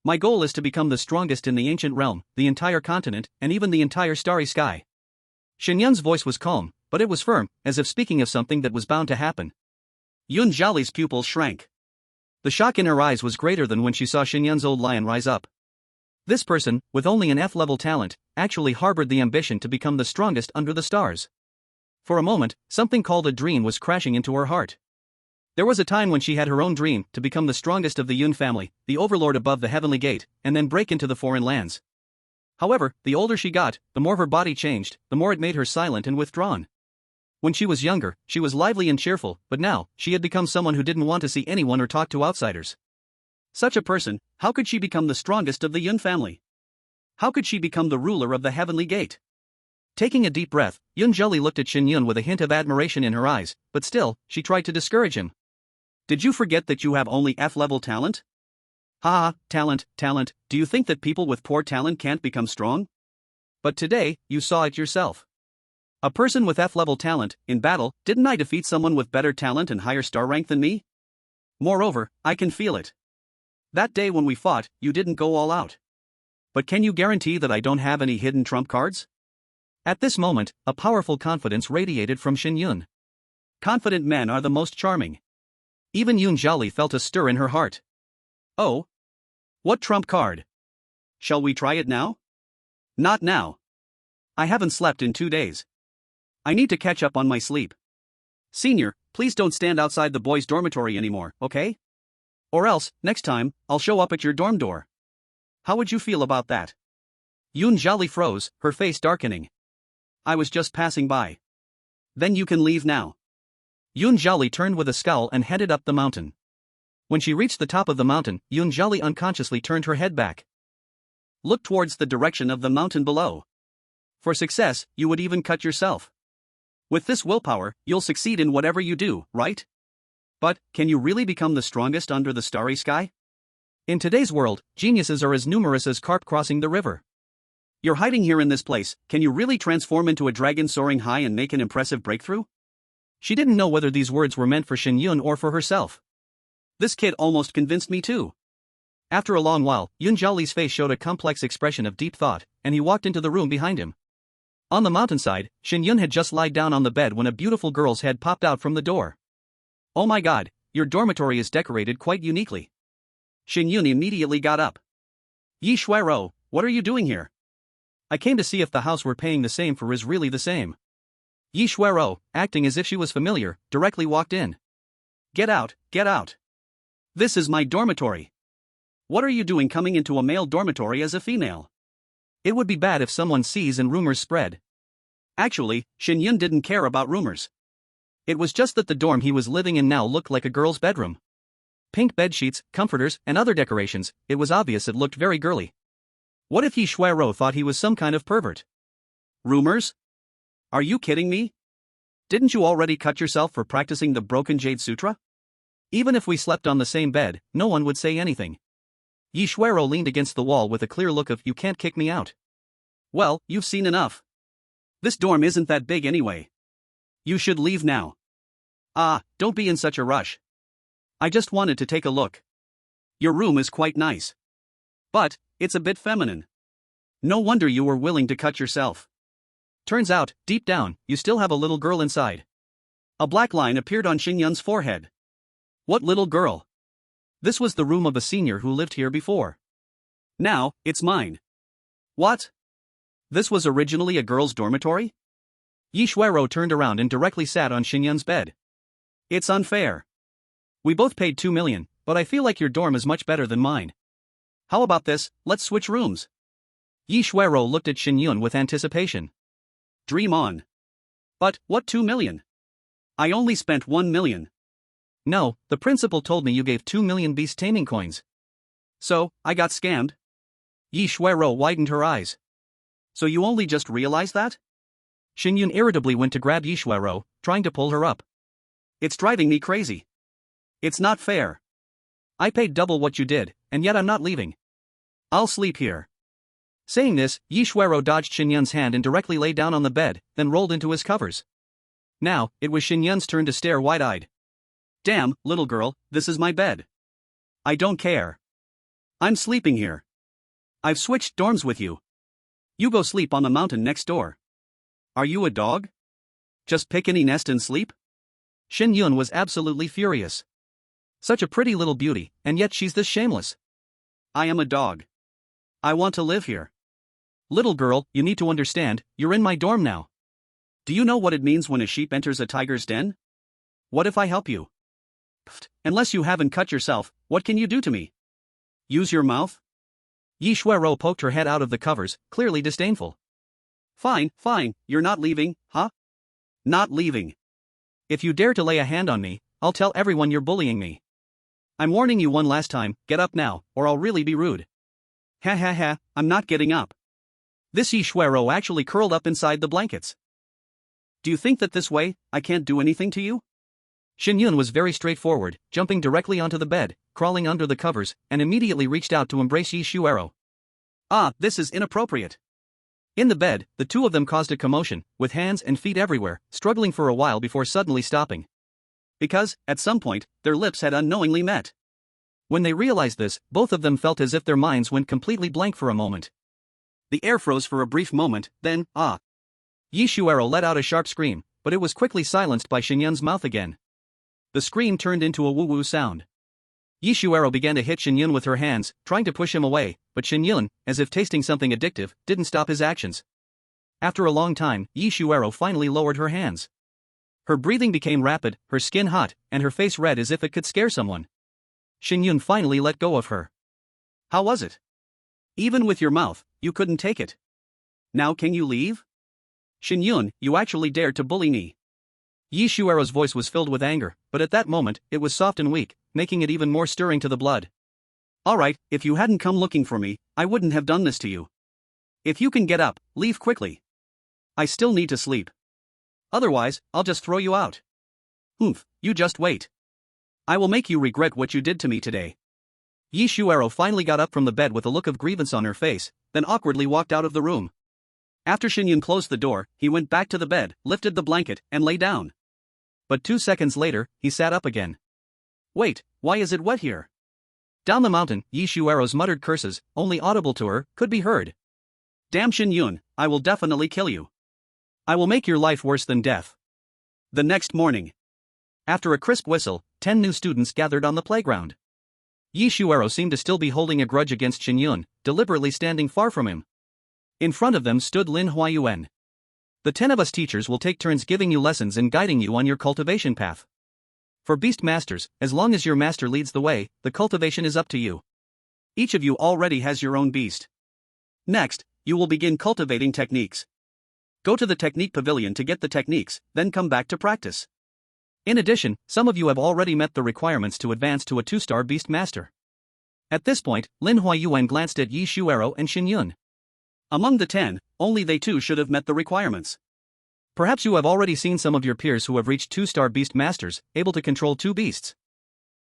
My goal is to become the strongest in the ancient realm, the entire continent, and even the entire starry sky. Shen Yun's voice was calm, but it was firm, as if speaking of something that was bound to happen. Yun Zhali's pupils shrank. The shock in her eyes was greater than when she saw Shen Yun's old lion rise up. This person, with only an F-level talent, actually harbored the ambition to become the strongest under the stars. For a moment, something called a dream was crashing into her heart. There was a time when she had her own dream to become the strongest of the Yun family, the overlord above the heavenly gate, and then break into the foreign lands. However, the older she got, the more her body changed, the more it made her silent and withdrawn. When she was younger, she was lively and cheerful, but now, she had become someone who didn't want to see anyone or talk to outsiders. Such a person, how could she become the strongest of the Yun family? How could she become the ruler of the heavenly gate? Taking a deep breath, Yun Zhali looked at Shen Yun with a hint of admiration in her eyes, but still, she tried to discourage him. Did you forget that you have only F-level talent? Talent, do you think that people with poor talent can't become strong? But today, you saw it yourself. A person with F-level talent, in battle, didn't I defeat someone with better talent and higher star rank than me? Moreover, I can feel it. That day when we fought, you didn't go all out. But can you guarantee that I don't have any hidden trump cards? At this moment, a powerful confidence radiated from Shen Yun. Confident men are the most charming. Even Yun Zhali felt a stir in her heart. Oh? What trump card? Shall we try it now? Not now. I haven't slept in 2 days. I need to catch up on my sleep. Senior, please don't stand outside the boys' dormitory anymore, okay? Or else, next time, I'll show up at your dorm door. How would you feel about that? Yun jolly froze, her face darkening. I was just passing by. Then you can leave now. Yun jolly turned with a scowl and headed up the mountain. When she reached the top of the mountain, Yun jolly unconsciously turned her head back. Look towards the direction of the mountain below. For success, you would even cut yourself. With this willpower, you'll succeed in whatever you do, right? But, can you really become the strongest under the starry sky? In today's world, geniuses are as numerous as carp crossing the river. You're hiding here in this place, can you really transform into a dragon soaring high and make an impressive breakthrough? She didn't know whether these words were meant for Shen Yun or for herself. This kid almost convinced me too. After a long while, Yun Jolly's face showed a complex expression of deep thought, and he walked into the room behind him. On the mountainside, Shen Yun had just lied down on the bed when a beautiful girl's head popped out from the door. Oh my god, your dormitory is decorated quite uniquely. Shen Yun immediately got up. Yi Shuai-ro, what are you doing here? I came to see if the house we're paying the same for is really the same. Yi Shuai-ro, acting as if she was familiar, directly walked in. Get out, get out. This is my dormitory. What are you doing coming into a male dormitory as a female? It would be bad if someone sees and rumors spread. Actually, Shen Yun didn't care about rumors. It was just that the dorm he was living in now looked like a girl's bedroom. Pink bedsheets, comforters, and other decorations, it was obvious it looked very girly. What if Yi Shuai-ro thought he was some kind of pervert? Rumors? Are you kidding me? Didn't you already cut yourself for practicing the Broken Jade Sutra? Even if we slept on the same bed, no one would say anything. Yi Shuai-ro leaned against the wall with a clear look of, you can't kick me out. Well, you've seen enough. This dorm isn't that big anyway. You should leave now. Ah, don't be in such a rush. I just wanted to take a look. Your room is quite nice. But, it's a bit feminine. No wonder you were willing to cut yourself. Turns out, deep down, you still have a little girl inside. A black line appeared on Shen Yun's forehead. What little girl? This was the room of a senior who lived here before. Now, it's mine. What? This was originally a girl's dormitory? Yi Shuai-ro turned around and directly sat on Shen Yun's bed. It's unfair. We both paid 2 million, but I feel like your dorm is much better than mine. How about this, let's switch rooms. Yi Shuai-ro looked at Shen Yun with anticipation. Dream on. But, what 2 million? I only spent 1 million. No, the principal told me you gave 2 million beast-taming coins. So, I got scammed? Yi Shuai-ro widened her eyes. So you only just realized that? Shen Yun irritably went to grab Yi Shuai-ro, trying to pull her up. It's driving me crazy. It's not fair. I paid double what you did, and yet I'm not leaving. I'll sleep here. Saying this, Yi Shuai-ro dodged Shen Yun's hand and directly lay down on the bed, then rolled into his covers. Now, it was Shen Yun's turn to stare wide-eyed. Damn, little girl, this is my bed. I don't care. I'm sleeping here. I've switched dorms with you. You go sleep on the mountain next door. Are you a dog? Just pick any nest and sleep? Shen Yun was absolutely furious. Such a pretty little beauty, and yet she's this shameless. I am a dog. I want to live here. Little girl, you need to understand, you're in my dorm now. Do you know what it means when a sheep enters a tiger's den? What if I help you? Pfft, unless you haven't cut yourself, what can you do to me? Use your mouth? Yi Shuai-ro poked her head out of the covers, clearly disdainful. Fine, fine, you're not leaving, huh? Not leaving. If you dare to lay a hand on me, I'll tell everyone you're bullying me. I'm warning you one last time, get up now, or I'll really be rude. Ha ha ha, I'm not getting up. This Yi Shuai-ro actually curled up inside the blankets. Do you think that this way, I can't do anything to you? Shen Yun was very straightforward, jumping directly onto the bed, crawling under the covers, and immediately reached out to embrace Yi Shuai-ro. Ah, this is inappropriate. In the bed, the two of them caused a commotion, with hands and feet everywhere, struggling for a while before suddenly stopping. Because, at some point, their lips had unknowingly met. When they realized this, both of them felt as if their minds went completely blank for a moment. The air froze for a brief moment, then, ah. Yi Shuai-ro let out a sharp scream, but it was quickly silenced by Shen Yun's mouth again. The scream turned into a woo-woo sound. Yi Shuai-ro began to hit Shen Yun with her hands, trying to push him away, but Shen Yun, as if tasting something addictive, didn't stop his actions. After a long time, Yi Shuai-ro finally lowered her hands. Her breathing became rapid, her skin hot, and her face red as if it could scare someone. Shen Yun finally let go of her. How was it? Even with your mouth, you couldn't take it. Now can you leave? Shen Yun, you actually dared to bully me. Yi Shuero's voice was filled with anger, but at that moment, it was soft and weak, making it even more stirring to the blood. Alright, if you hadn't come looking for me, I wouldn't have done this to you. If you can get up, leave quickly. I still need to sleep. Otherwise, I'll just throw you out. You just wait. I will make you regret what you did to me today. Yi Shuero finally got up from the bed with a look of grievance on her face, then awkwardly walked out of the room. After Shen Yun closed the door, he went back to the bed, lifted the blanket, and lay down. But 2 seconds later, he sat up again. Wait, why is it wet here? Down the mountain, Yi Shuero's muttered curses, only audible to her, could be heard. Damn Shen Yun, I will definitely kill you. I will make your life worse than death. The next morning. After a crisp whistle, 10 new students gathered on the playground. Yi Shuero seemed to still be holding a grudge against Shen Yun, deliberately standing far from him. In front of them stood Lin Huayuan. The 10 of us teachers will take turns giving you lessons and guiding you on your cultivation path. For beast masters, as long as your master leads the way, the cultivation is up to you. Each of you already has your own beast. Next, you will begin cultivating techniques. Go to the technique pavilion to get the techniques, then come back to practice. In addition, some of you have already met the requirements to advance to a 2-star beast master. At this point, Lin Huayuan glanced at Yi Shuero and Shen Yun. Among the 10, only they two should have met the requirements. Perhaps you have already seen some of your peers who have reached 2-star beast masters, able to control 2 beasts.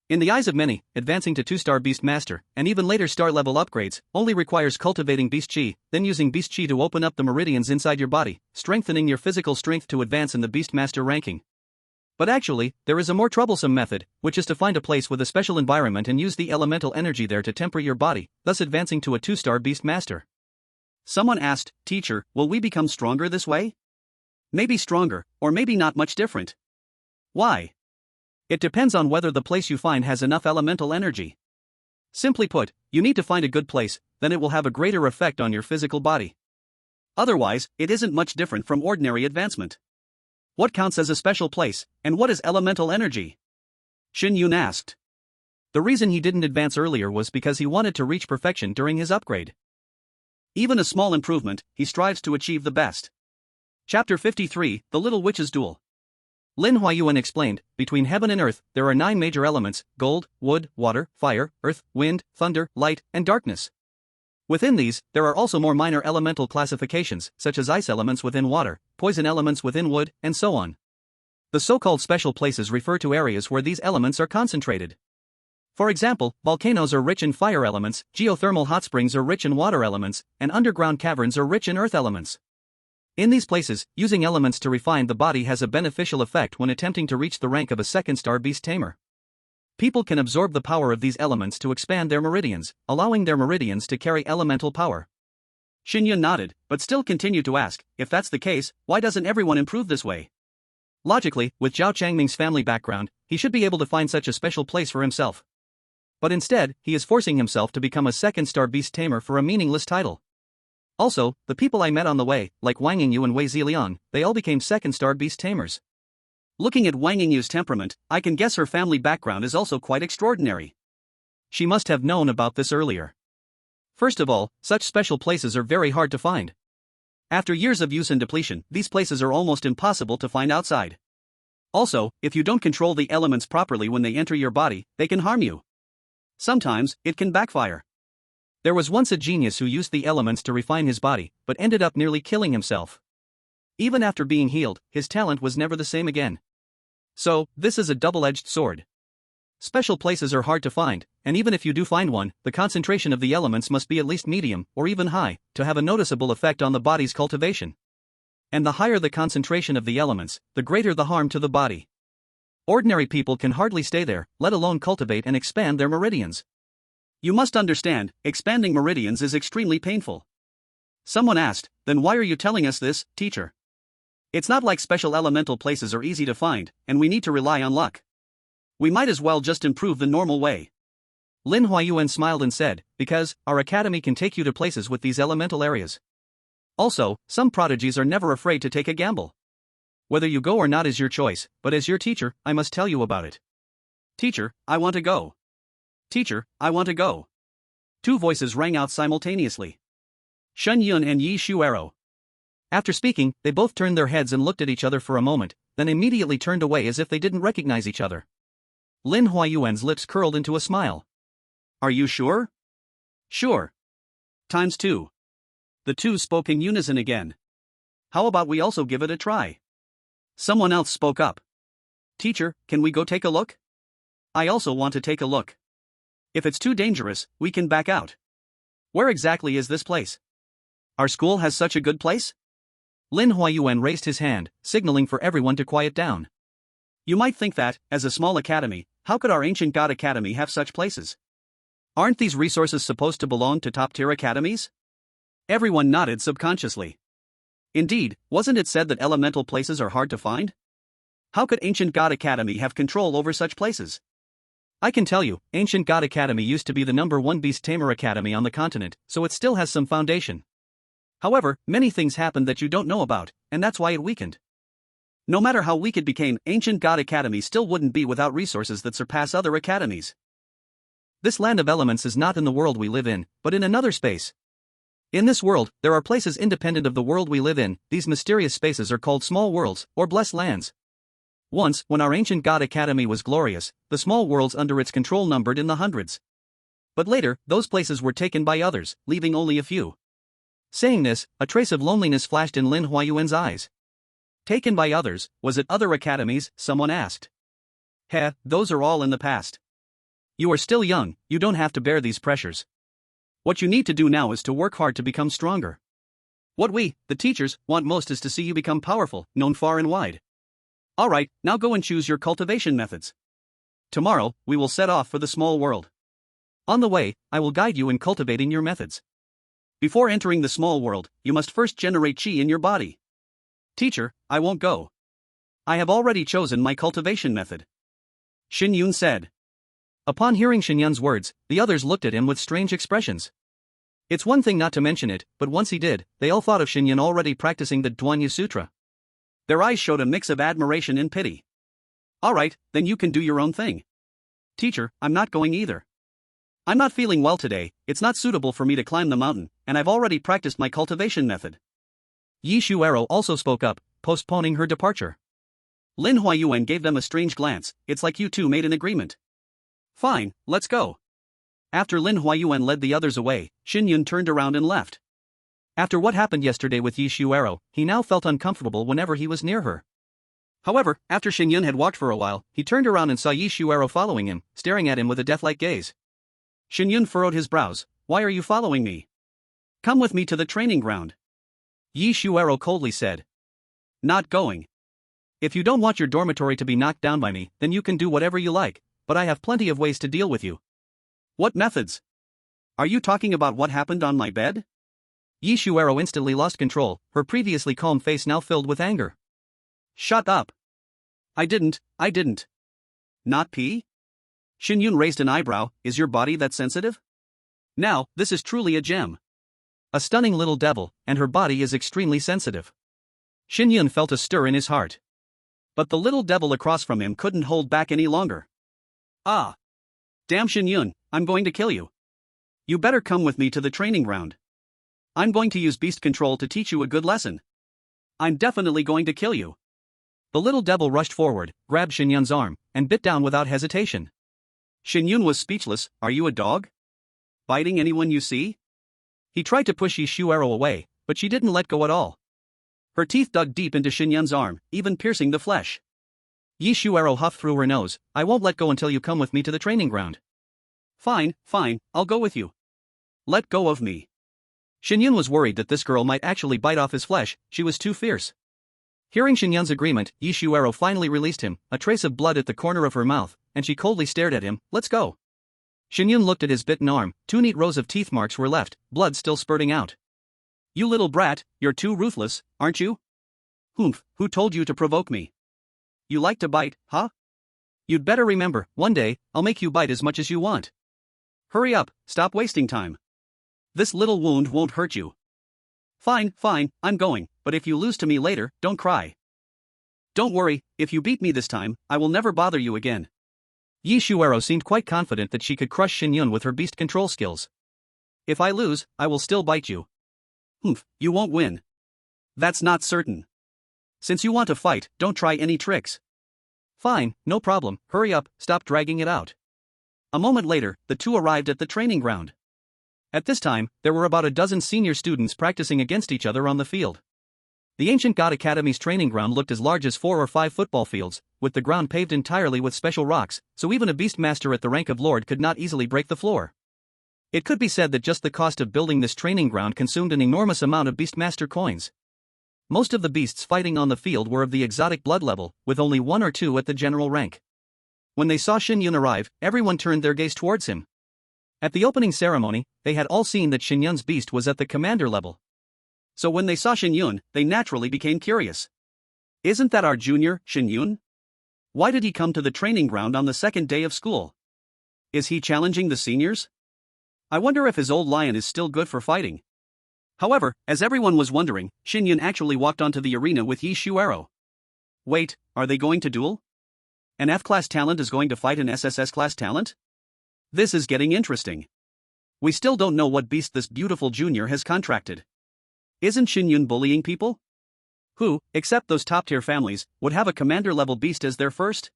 In the eyes of many, advancing to 2-star beast master, and even later star level upgrades, only requires cultivating beast chi, then using beast chi to open up the meridians inside your body, strengthening your physical strength to advance in the beast master ranking. But actually, there is a more troublesome method, which is to find a place with a special environment and use the elemental energy there to temper your body, thus advancing to a 2-star beast master. Someone asked, Teacher, will we become stronger this way? Maybe stronger, or maybe not much different. Why? It depends on whether the place you find has enough elemental energy. Simply put, you need to find a good place, then it will have a greater effect on your physical body. Otherwise, it isn't much different from ordinary advancement. What counts as a special place, and what is elemental energy? Shen Yun asked. The reason he didn't advance earlier was because he wanted to reach perfection during his upgrade. Even a small improvement, he strives to achieve the best. Chapter 53, The Little Witch's Duel. Lin Huayuan explained, between heaven and earth, there are 9 major elements: gold, wood, water, fire, earth, wind, thunder, light, and darkness. Within these, there are also more minor elemental classifications, such as ice elements within water, poison elements within wood, and so on. The so-called special places refer to areas where these elements are concentrated. For example, volcanoes are rich in fire elements, geothermal hot springs are rich in water elements, and underground caverns are rich in earth elements. In these places, using elements to refine the body has a beneficial effect when attempting to reach the rank of a 2nd-star beast tamer. People can absorb the power of these elements to expand their meridians, allowing their meridians to carry elemental power. Shen Yun nodded, but still continued to ask, if that's the case, why doesn't everyone improve this way? Logically, with Zhao Changming's family background, he should be able to find such a special place for himself. But instead, he is forcing himself to become a 2nd-star beast tamer for a meaningless title. Also, the people I met on the way, like Wang Yingyu and Wei Ziliang, they all became 2nd-star beast tamers. Looking at Wang Yingyu's temperament, I can guess her family background is also quite extraordinary. She must have known about this earlier. First of all, such special places are very hard to find. After years of use and depletion, these places are almost impossible to find outside. Also, if you don't control the elements properly when they enter your body, they can harm you. Sometimes, it can backfire. There was once a genius who used the elements to refine his body, but ended up nearly killing himself. Even after being healed, his talent was never the same again. So, this is a double-edged sword. Special places are hard to find, and even if you do find one, the concentration of the elements must be at least medium, or even high, to have a noticeable effect on the body's cultivation. And the higher the concentration of the elements, the greater the harm to the body. Ordinary people can hardly stay there, let alone cultivate and expand their meridians. You must understand, expanding meridians is extremely painful. Someone asked, then why are you telling us this, teacher? It's not like special elemental places are easy to find, and we need to rely on luck. We might as well just improve the normal way. Lin Huayuan smiled and said, because our academy can take you to places with these elemental areas. Also, some prodigies are never afraid to take a gamble. Whether you go or not is your choice, but as your teacher, I must tell you about it. Teacher, I want to go. Teacher, I want to go. Two voices rang out simultaneously. Shen Yun and Yi Shuero. After speaking, they both turned their heads and looked at each other for a moment, then immediately turned away as if they didn't recognize each other. Lin Huayuan's lips curled into a smile. Are you sure? Sure. Times 2. The two spoke in unison again. How about we also give it a try? Someone else spoke up. Teacher, can we go take a look? I also want to take a look. If it's too dangerous, we can back out. Where exactly is this place? Our school has such a good place? Lin Huayuan raised his hand, signaling for everyone to quiet down. You might think that, as a small academy, how could our ancient god academy have such places? Aren't these resources supposed to belong to top-tier academies? Everyone nodded subconsciously. Indeed, wasn't it said that elemental places are hard to find? How could Ancient God Academy have control over such places? I can tell you, Ancient God Academy used to be the #1 Beast-Tamer Academy on the continent, so it still has some foundation. However, many things happened that you don't know about, and that's why it weakened. No matter how weak it became, Ancient God Academy still wouldn't be without resources that surpass other academies. This land of elements is not in the world we live in, but in another space. In this world, there are places independent of the world we live in. These mysterious spaces are called small worlds, or blessed lands. Once, when our ancient god academy was glorious, the small worlds under its control numbered in the hundreds. But later, those places were taken by others, leaving only a few. Saying this, a trace of loneliness flashed in Lin Huayuan's eyes. Taken by others, was it other academies? Someone asked. Heh, those are all in the past. You are still young, you don't have to bear these pressures. What you need to do now is to work hard to become stronger. What we, the teachers, want most is to see you become powerful, known far and wide. Alright, now go and choose your cultivation methods. Tomorrow, we will set off for the small world. On the way, I will guide you in cultivating your methods. Before entering the small world, you must first generate chi in your body. Teacher, I won't go. I have already chosen my cultivation method. Shen Yun said. Upon hearing Shen Yun's words, the others looked at him with strange expressions. It's one thing not to mention it, but once he did, they all thought of Shen Yun already practicing the Duanya Sutra. Their eyes showed a mix of admiration and pity. Alright, then you can do your own thing. Teacher, I'm not going either. I'm not feeling well today, it's not suitable for me to climb the mountain, and I've already practiced my cultivation method. Yi Shuero also spoke up, postponing her departure. Lin Huayuan gave them a strange glance. It's like you two made an agreement. Fine, let's go. After Lin Huayuan led the others away, Shen Yun turned around and left. After what happened yesterday with Yi Shuero, he now felt uncomfortable whenever he was near her. However, after Shen Yun had walked for a while, he turned around and saw Yi Shuero following him, staring at him with a death-like gaze. Shen Yun furrowed his brows. Why are you following me? Come with me to the training ground. Yi Shuero coldly said. Not going. If you don't want your dormitory to be knocked down by me, then you can do whatever you like, but I have plenty of ways to deal with you. What methods? Are you talking about what happened on my bed? Yi Shuero instantly lost control, her previously calm face now filled with anger. Shut up. I didn't. Not pee? Shen Yun raised an eyebrow. Is your body that sensitive? Now, this is truly a gem. A stunning little devil, and her body is extremely sensitive. Shen Yun felt a stir in his heart. But the little devil across from him couldn't hold back any longer. Ah! Damn Shen Yun, I'm going to kill you. You better come with me to the training ground. I'm going to use beast control to teach you a good lesson. I'm definitely going to kill you. The little devil rushed forward, grabbed Shen Yun's arm, and bit down without hesitation. Shen Yun was speechless. Are you a dog? Biting anyone you see? He tried to push Yi Shuero away, but she didn't let go at all. Her teeth dug deep into Shen Yun's arm, even piercing the flesh. Yi Shuero huffed through her nose. I won't let go until you come with me to the training ground. Fine, I'll go with you. Let go of me. Shen Yun was worried that this girl might actually bite off his flesh. She was too fierce. Hearing Shen Yun's agreement, Yi Shuero finally released him, a trace of blood at the corner of her mouth, and she coldly stared at him. Let's go. Shen Yun looked at his bitten arm. 2 neat rows of teeth marks were left, blood still spurting out. You little brat, you're too ruthless, aren't you? Humph, who told you to provoke me? You like to bite, huh? You'd better remember, one day, I'll make you bite as much as you want. Hurry up, stop wasting time. This little wound won't hurt you. Fine, I'm going, but if you lose to me later, don't cry. Don't worry, if you beat me this time, I will never bother you again. Yi Shuero seemed quite confident that she could crush Shen Yun with her beast control skills. If I lose, I will still bite you. Humph, you won't win. That's not certain. Since you want to fight, don't try any tricks. Fine, no problem, hurry up, stop dragging it out. A moment later, the two arrived at the training ground. At this time, there were about a dozen senior students practicing against each other on the field. The ancient God Academy's training ground looked as large as 4 or 5 football fields, with the ground paved entirely with special rocks, so even a beastmaster at the rank of Lord could not easily break the floor. It could be said that just the cost of building this training ground consumed an enormous amount of beastmaster coins. Most of the beasts fighting on the field were of the exotic blood level, with only 1 or 2 at the general rank. When they saw Shen Yun arrive, everyone turned their gaze towards him. At the opening ceremony, they had all seen that Shen Yun's beast was at the commander level. So when they saw Shen Yun, they naturally became curious. Isn't that our junior, Shen Yun? Why did he come to the training ground on the second day of school? Is he challenging the seniors? I wonder if his old lion is still good for fighting. However, as everyone was wondering, Shen Yun actually walked onto the arena with Yi Shuero. Wait, are they going to duel? An F-class talent is going to fight an SSS-class talent? This is getting interesting. We still don't know what beast this beautiful junior has contracted. Isn't Shen Yun bullying people? Who, except those top-tier families, would have a commander-level beast as their first?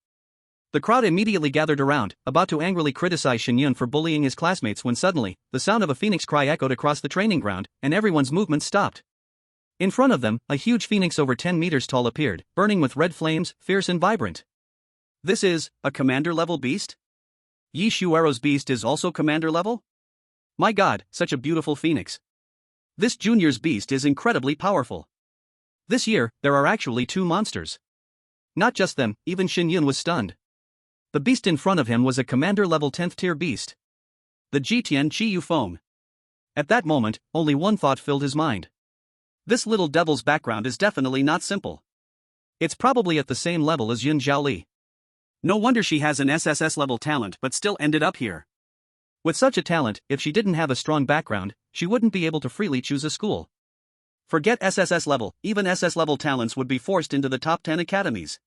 The crowd immediately gathered around, about to angrily criticize Shen Yun for bullying his classmates when suddenly, the sound of a phoenix cry echoed across the training ground, and everyone's movement stopped. In front of them, a huge phoenix over 10 meters tall appeared, burning with red flames, fierce and vibrant. This is a commander-level beast? Yi Shuero's beast is also commander-level? My god, such a beautiful phoenix. This junior's beast is incredibly powerful. This year, there are actually 2 monsters. Not just them, even Shen Yun was stunned. The beast in front of him was a commander-level 10th tier beast. The Jitian Chiyu Foam. At that moment, only one thought filled his mind. This little devil's background is definitely not simple. It's probably at the same level as Yun Zhaoli. No wonder she has an SSS level talent but still ended up here. With such a talent, if she didn't have a strong background, she wouldn't be able to freely choose a school. Forget SSS level, even SS level talents would be forced into the top 10 academies.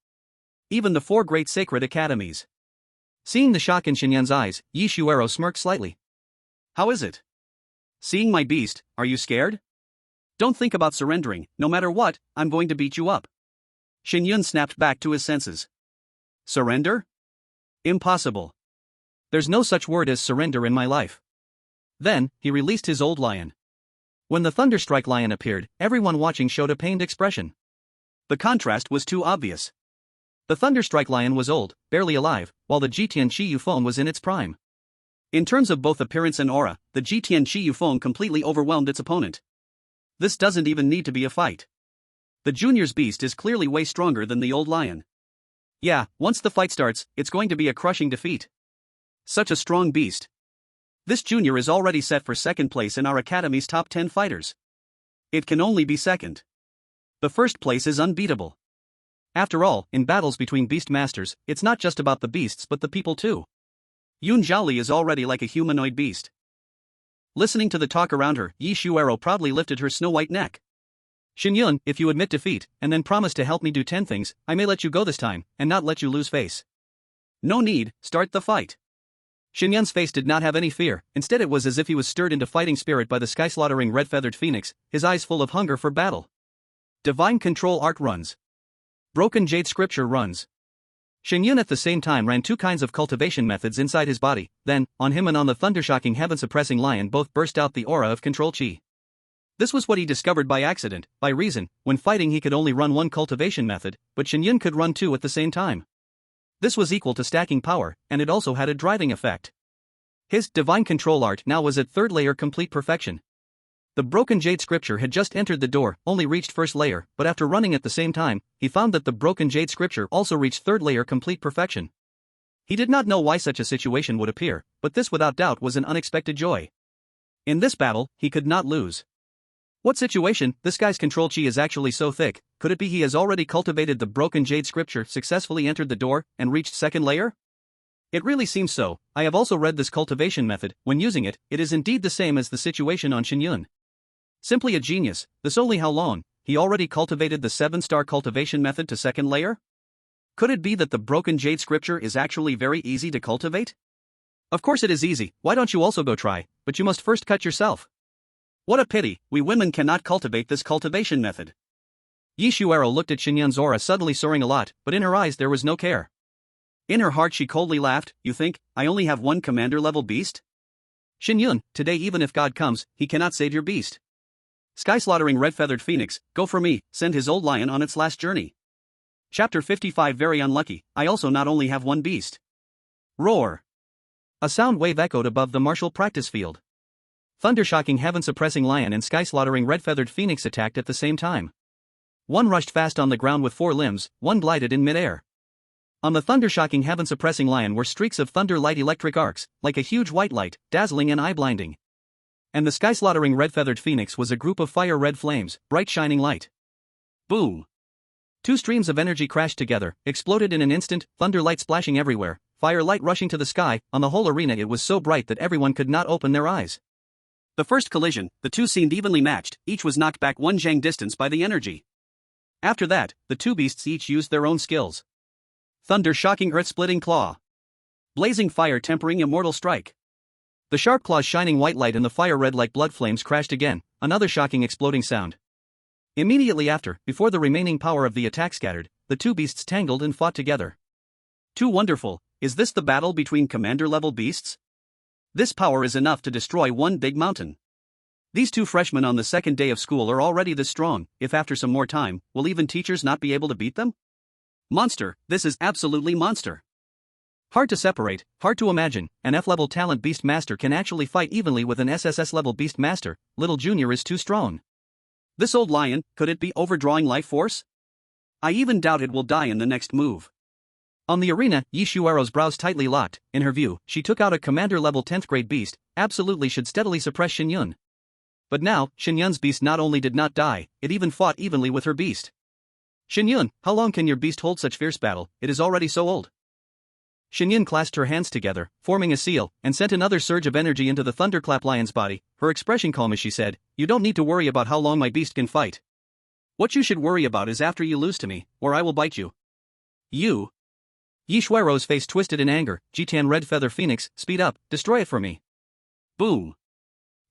Even the 4 great sacred academies. Seeing the shock in Shen Yun's eyes, Yi Shuero smirked slightly. How is it? Seeing my beast, are you scared? Don't think about surrendering, no matter what, I'm going to beat you up. Shen Yun snapped back to his senses. Surrender? Impossible. There's no such word as surrender in my life. Then, he released his old lion. When the Thunderstrike lion appeared, everyone watching showed a pained expression. The contrast was too obvious. The Thunderstrike lion was old, barely alive, while the Jitian Chiyu Phone was in its prime. In terms of both appearance and aura, the Jitian Chiyu Phone completely overwhelmed its opponent. This doesn't even need to be a fight. The junior's beast is clearly way stronger than the old lion. Yeah, once the fight starts, it's going to be a crushing defeat. Such a strong beast. This junior is already set for second place in our academy's top 10 fighters. It can only be second. The first place is unbeatable. After all, in battles between beast masters, it's not just about the beasts but the people too. Yun Zhaoli is already like a humanoid beast. Listening to the talk around her, Yi Shuero proudly lifted her snow-white neck. Shen Yun, if you admit defeat, and then promise to help me do 10 things, I may let you go this time, and not let you lose face. No need, start the fight. Shen Yun's face did not have any fear, instead it was as if he was stirred into fighting spirit by the sky-slaughtering red-feathered phoenix, his eyes full of hunger for battle. Divine Control Art runs. Broken Jade Scripture runs. Shen Yun at the same time ran 2 kinds of cultivation methods inside his body, then, on him and on the thundershocking heaven-suppressing lion both burst out the aura of control chi. This was what he discovered by accident. By reason, when fighting he could only run 1 cultivation method, but Shen Yun could run 2 at the same time. This was equal to stacking power, and it also had a driving effect. His Divine Control Art now was at 3rd layer complete perfection. The Broken Jade Scripture had just entered the door, only reached 1st layer, but after running at the same time, he found that the Broken Jade Scripture also reached 3rd layer complete perfection. He did not know why such a situation would appear, but this without doubt was an unexpected joy. In this battle, he could not lose. What situation? This guy's control chi is actually so thick, could it be he has already cultivated the Broken Jade Scripture, successfully entered the door, and reached 2nd layer? It really seems so. I have also read this cultivation method. When using it, it is indeed the same as the situation on Shen Yun. Simply a genius. This only how long, he already cultivated the 7-star cultivation method to second layer? Could it be that the broken jade scripture is actually very easy to cultivate? Of course it is easy, why don't you also go try, but you must first cut yourself. What a pity, we women cannot cultivate this cultivation method. Yi Shuero looked at Shen Yun's aura suddenly soaring a lot, but in her eyes there was no care. In her heart she coldly laughed, you think, I only have one commander-level beast? Shen Yun, today even if God comes, he cannot save your beast. Sky-slaughtering red-feathered phoenix, go for me, send his old lion on its last journey. Chapter 55 Very unlucky, I also not only have one beast. Roar. A sound wave echoed above the martial practice field. Thunder-shocking heaven-suppressing lion and sky-slaughtering red-feathered phoenix attacked at the same time. One rushed fast on the ground with 4 limbs, one glided in mid-air. On the thunder-shocking heaven-suppressing lion were streaks of thunder-light electric arcs, like a huge white light, dazzling and eye-blinding. And the sky-slaughtering red-feathered phoenix was a group of fire-red flames, bright shining light. Boom! 2 streams of energy crashed together, exploded in an instant, thunder light splashing everywhere, fire light rushing to the sky. On the whole arena it was so bright that everyone could not open their eyes. The first collision, the two seemed evenly matched, each was knocked back 1 zhang distance by the energy. After that, the 2 beasts each used their own skills. Thunder shocking earth-splitting claw. Blazing fire tempering immortal strike. The sharp claws shining white light and the fire red like blood flames crashed again, another shocking exploding sound. Immediately after, before the remaining power of the attack scattered, the 2 beasts tangled and fought together. Too wonderful, is this the battle between commander-level beasts? This power is enough to destroy one big mountain. These 2 freshmen on the second day of school are already this strong, if after some more time, will even teachers not be able to beat them? Monster, this is absolutely monster. Hard to separate, hard to imagine, an F-level talent beast master can actually fight evenly with an SSS-level beast master, little junior is too strong. This old lion, could it be overdrawing life force? I even doubt it will die in the next move. On the arena, Yi Shuero's brows tightly locked, in her view, she took out a commander-level 10th grade beast, absolutely should steadily suppress Shen Yun. But now, Shen Yun's beast not only did not die, it even fought evenly with her beast. Shen Yun, how long can your beast hold such fierce battle, it is already so old. Shen Yun clasped her hands together, forming a seal, and sent another surge of energy into the thunderclap lion's body, her expression calm as she said, you don't need to worry about how long my beast can fight. What you should worry about is after you lose to me, or I will bite you. You? Yi Shuero's face twisted in anger, Jitan Red Feather Phoenix, speed up, destroy it for me. Boom.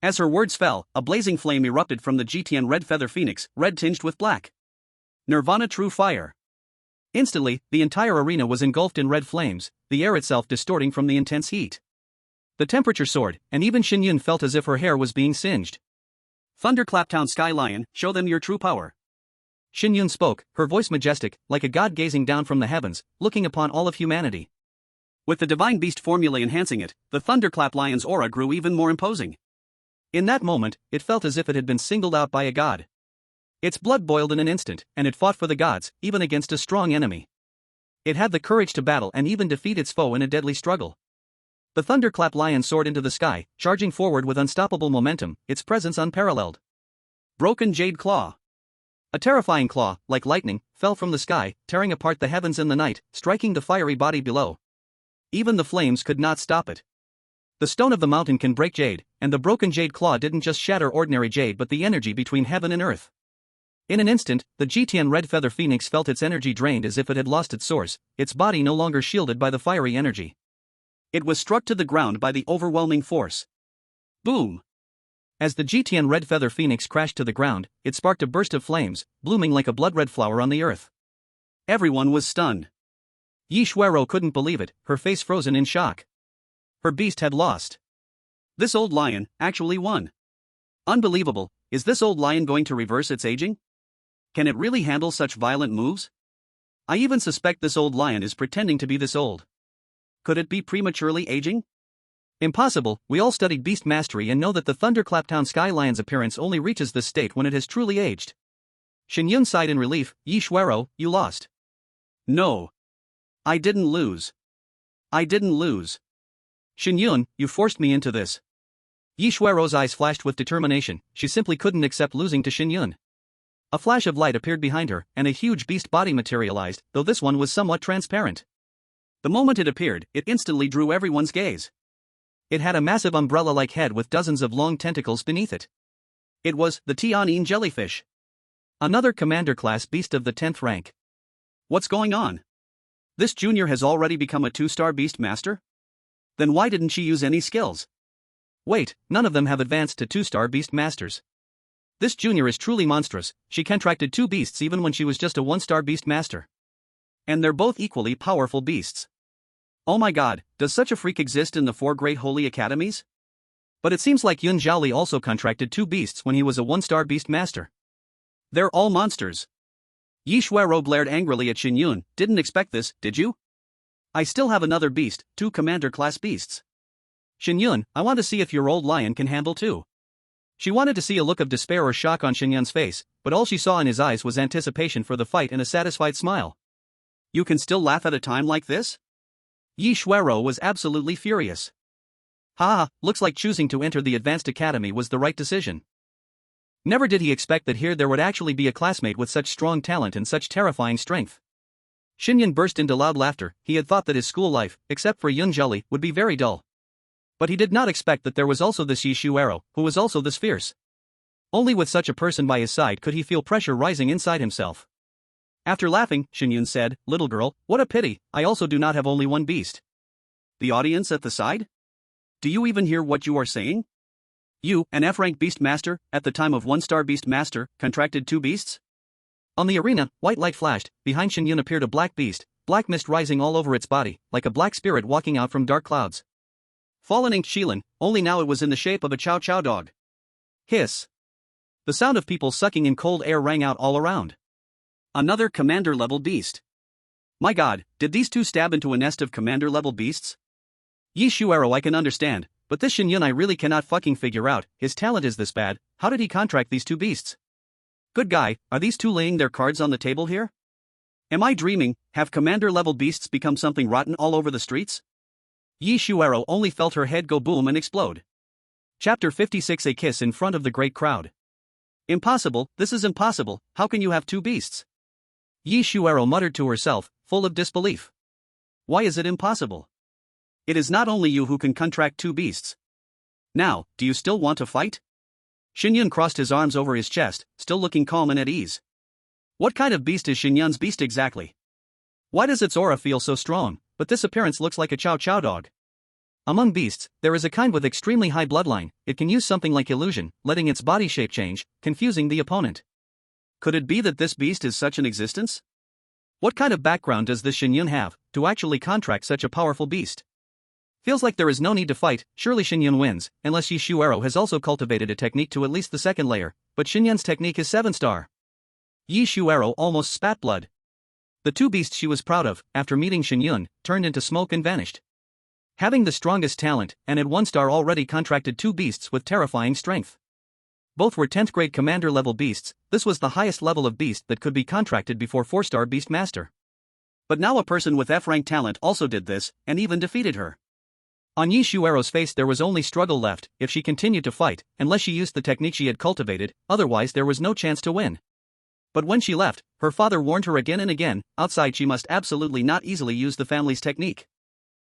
As her words fell, a blazing flame erupted from the Jitan Red Feather Phoenix, red tinged with black. Nirvana True Fire. Instantly, the entire arena was engulfed in red flames, the air itself distorting from the intense heat. The temperature soared, and even Shen Yun felt as if her hair was being singed. Thunderclaptown Sky Lion, show them your true power. Shen Yun spoke, her voice majestic, like a god gazing down from the heavens, looking upon all of humanity. With the divine beast formula enhancing it, the Thunderclap Lion's aura grew even more imposing. In that moment, it felt as if it had been singled out by a god. Its blood boiled in an instant, and it fought for the gods, even against a strong enemy. It had the courage to battle and even defeat its foe in a deadly struggle. The Thunderclap Lion soared into the sky, charging forward with unstoppable momentum, its presence unparalleled. Broken Jade Claw. A terrifying claw, like lightning, fell from the sky, tearing apart the heavens and the night, striking the fiery body below. Even the flames could not stop it. The stone of the mountain can break jade, and the broken jade claw didn't just shatter ordinary jade but the energy between heaven and earth. In an instant, the Jitan Red Feather Phoenix felt its energy drained as if it had lost its source, its body no longer shielded by the fiery energy. It was struck to the ground by the overwhelming force. Boom! As the Jitan Red Feather Phoenix crashed to the ground, it sparked a burst of flames, blooming like a blood-red flower on the earth. Everyone was stunned. Yi Shuero couldn't believe it, her face frozen in shock. Her beast had lost. This old lion actually won. Unbelievable, is this old lion going to reverse its aging? Can it really handle such violent moves? I even suspect this old lion is pretending to be this old. Could it be prematurely aging? Impossible, we all studied beast mastery and know that the Thunderclaptown Sky Lion's appearance only reaches this state when it has truly aged. Shen Yun sighed in relief, Yi Shuero, you lost. No. I didn't lose. I didn't lose. Shen Yun, you forced me into this. Yi Shuero's eyes flashed with determination, she simply couldn't accept losing to Shen Yun. A flash of light appeared behind her, and a huge beast body materialized, though this one was somewhat transparent. The moment it appeared, it instantly drew everyone's gaze. It had a massive umbrella-like head with dozens of long tentacles beneath it. It was the Tianyin jellyfish. Another commander class beast of the 10th rank. What's going on? This junior has already become a 2-star beast master? Then why didn't she use any skills? Wait, none of them have advanced to 2-star beast masters. This junior is truly monstrous. She contracted 2 beasts even when she was just a 1-star beast master. And they're both equally powerful beasts. Oh my god, does such a freak exist in the 4 great holy academies? But it seems like Yun Zhaoli also contracted 2 beasts when he was a 1-star beast master. They're all monsters. Yi Shuero blared angrily at Shen Yun. Didn't expect this, did you? I still have another beast, 2 commander class beasts. Shen Yun, I want to see if your old lion can handle 2. She wanted to see a look of despair or shock on Shen Yun's face, but all she saw in his eyes was anticipation for the fight and a satisfied smile. You can still laugh at a time like this? Yi Shuero was absolutely furious. Haha, looks like choosing to enter the advanced academy was the right decision. Never did he expect that here there would actually be a classmate with such strong talent and such terrifying strength. Shen Yun burst into loud laughter. He had thought that his school life, except for Yun Zhaoli, would be very dull. But he did not expect that there was also this Yi Shuero, who was also this fierce. Only with such a person by his side could he feel pressure rising inside himself. After laughing, Shen Yun said, "Little girl, what a pity, I also do not have only one beast." The audience at the side? Do you even hear what you are saying? You, an F-rank beast master, at the time of 1-star beast master, contracted 2 beasts? On the arena, white light flashed. Behind Shen Yun appeared a black beast, black mist rising all over its body, like a black spirit walking out from dark clouds. Fallen Ink Shilin, only now it was in the shape of a chow chow dog. Hiss. The sound of people sucking in cold air rang out all around. Another commander-level beast. My god, did these 2 stab into a nest of commander-level beasts? Yi Shuero I can understand, but this Shen Yun I really cannot fucking figure out. His talent is this bad. How did he contract these 2 beasts? Good guy, are these 2 laying their cards on the table here? Am I dreaming? Have commander-level beasts become something rotten all over the streets? Yi Shuero only felt her head go boom and explode. Chapter 56 A kiss in front of the great crowd. Impossible, this is impossible. How can you have 2 beasts? Yi Shuero muttered to herself, full of disbelief. Why is it impossible? It is not only you who can contract 2 beasts. Now, do you still want to fight? Shen Yun crossed his arms over his chest, still looking calm and at ease. What kind of beast is Shen Yun's beast exactly? Why does its aura feel so strong, but this appearance looks like a chow chow dog? Among beasts, there is a kind with extremely high bloodline. It can use something like illusion, letting its body shape change, confusing the opponent. Could it be that this beast is such an existence? What kind of background does this Shen Yun have, to actually contract such a powerful beast? Feels like there is no need to fight. Surely Shen Yun wins, unless Yi Shuero has also cultivated a technique to at least the 2nd layer, but Shen Yun's technique is 7-star. Yi Shuero almost spat blood. The 2 beasts she was proud of, after meeting Shen Yun, turned into smoke and vanished. Having the strongest talent, and at 1-star already contracted 2 beasts with terrifying strength. Both were 10th grade commander level beasts. This was the highest level of beast that could be contracted before 4-star beast master. But now a person with F-rank talent also did this, and even defeated her. On Yi Shuero's face there was only struggle left. If she continued to fight, unless she used the technique she had cultivated, otherwise there was no chance to win. But when she left, her father warned her again and again, outside she must absolutely not easily use the family's technique.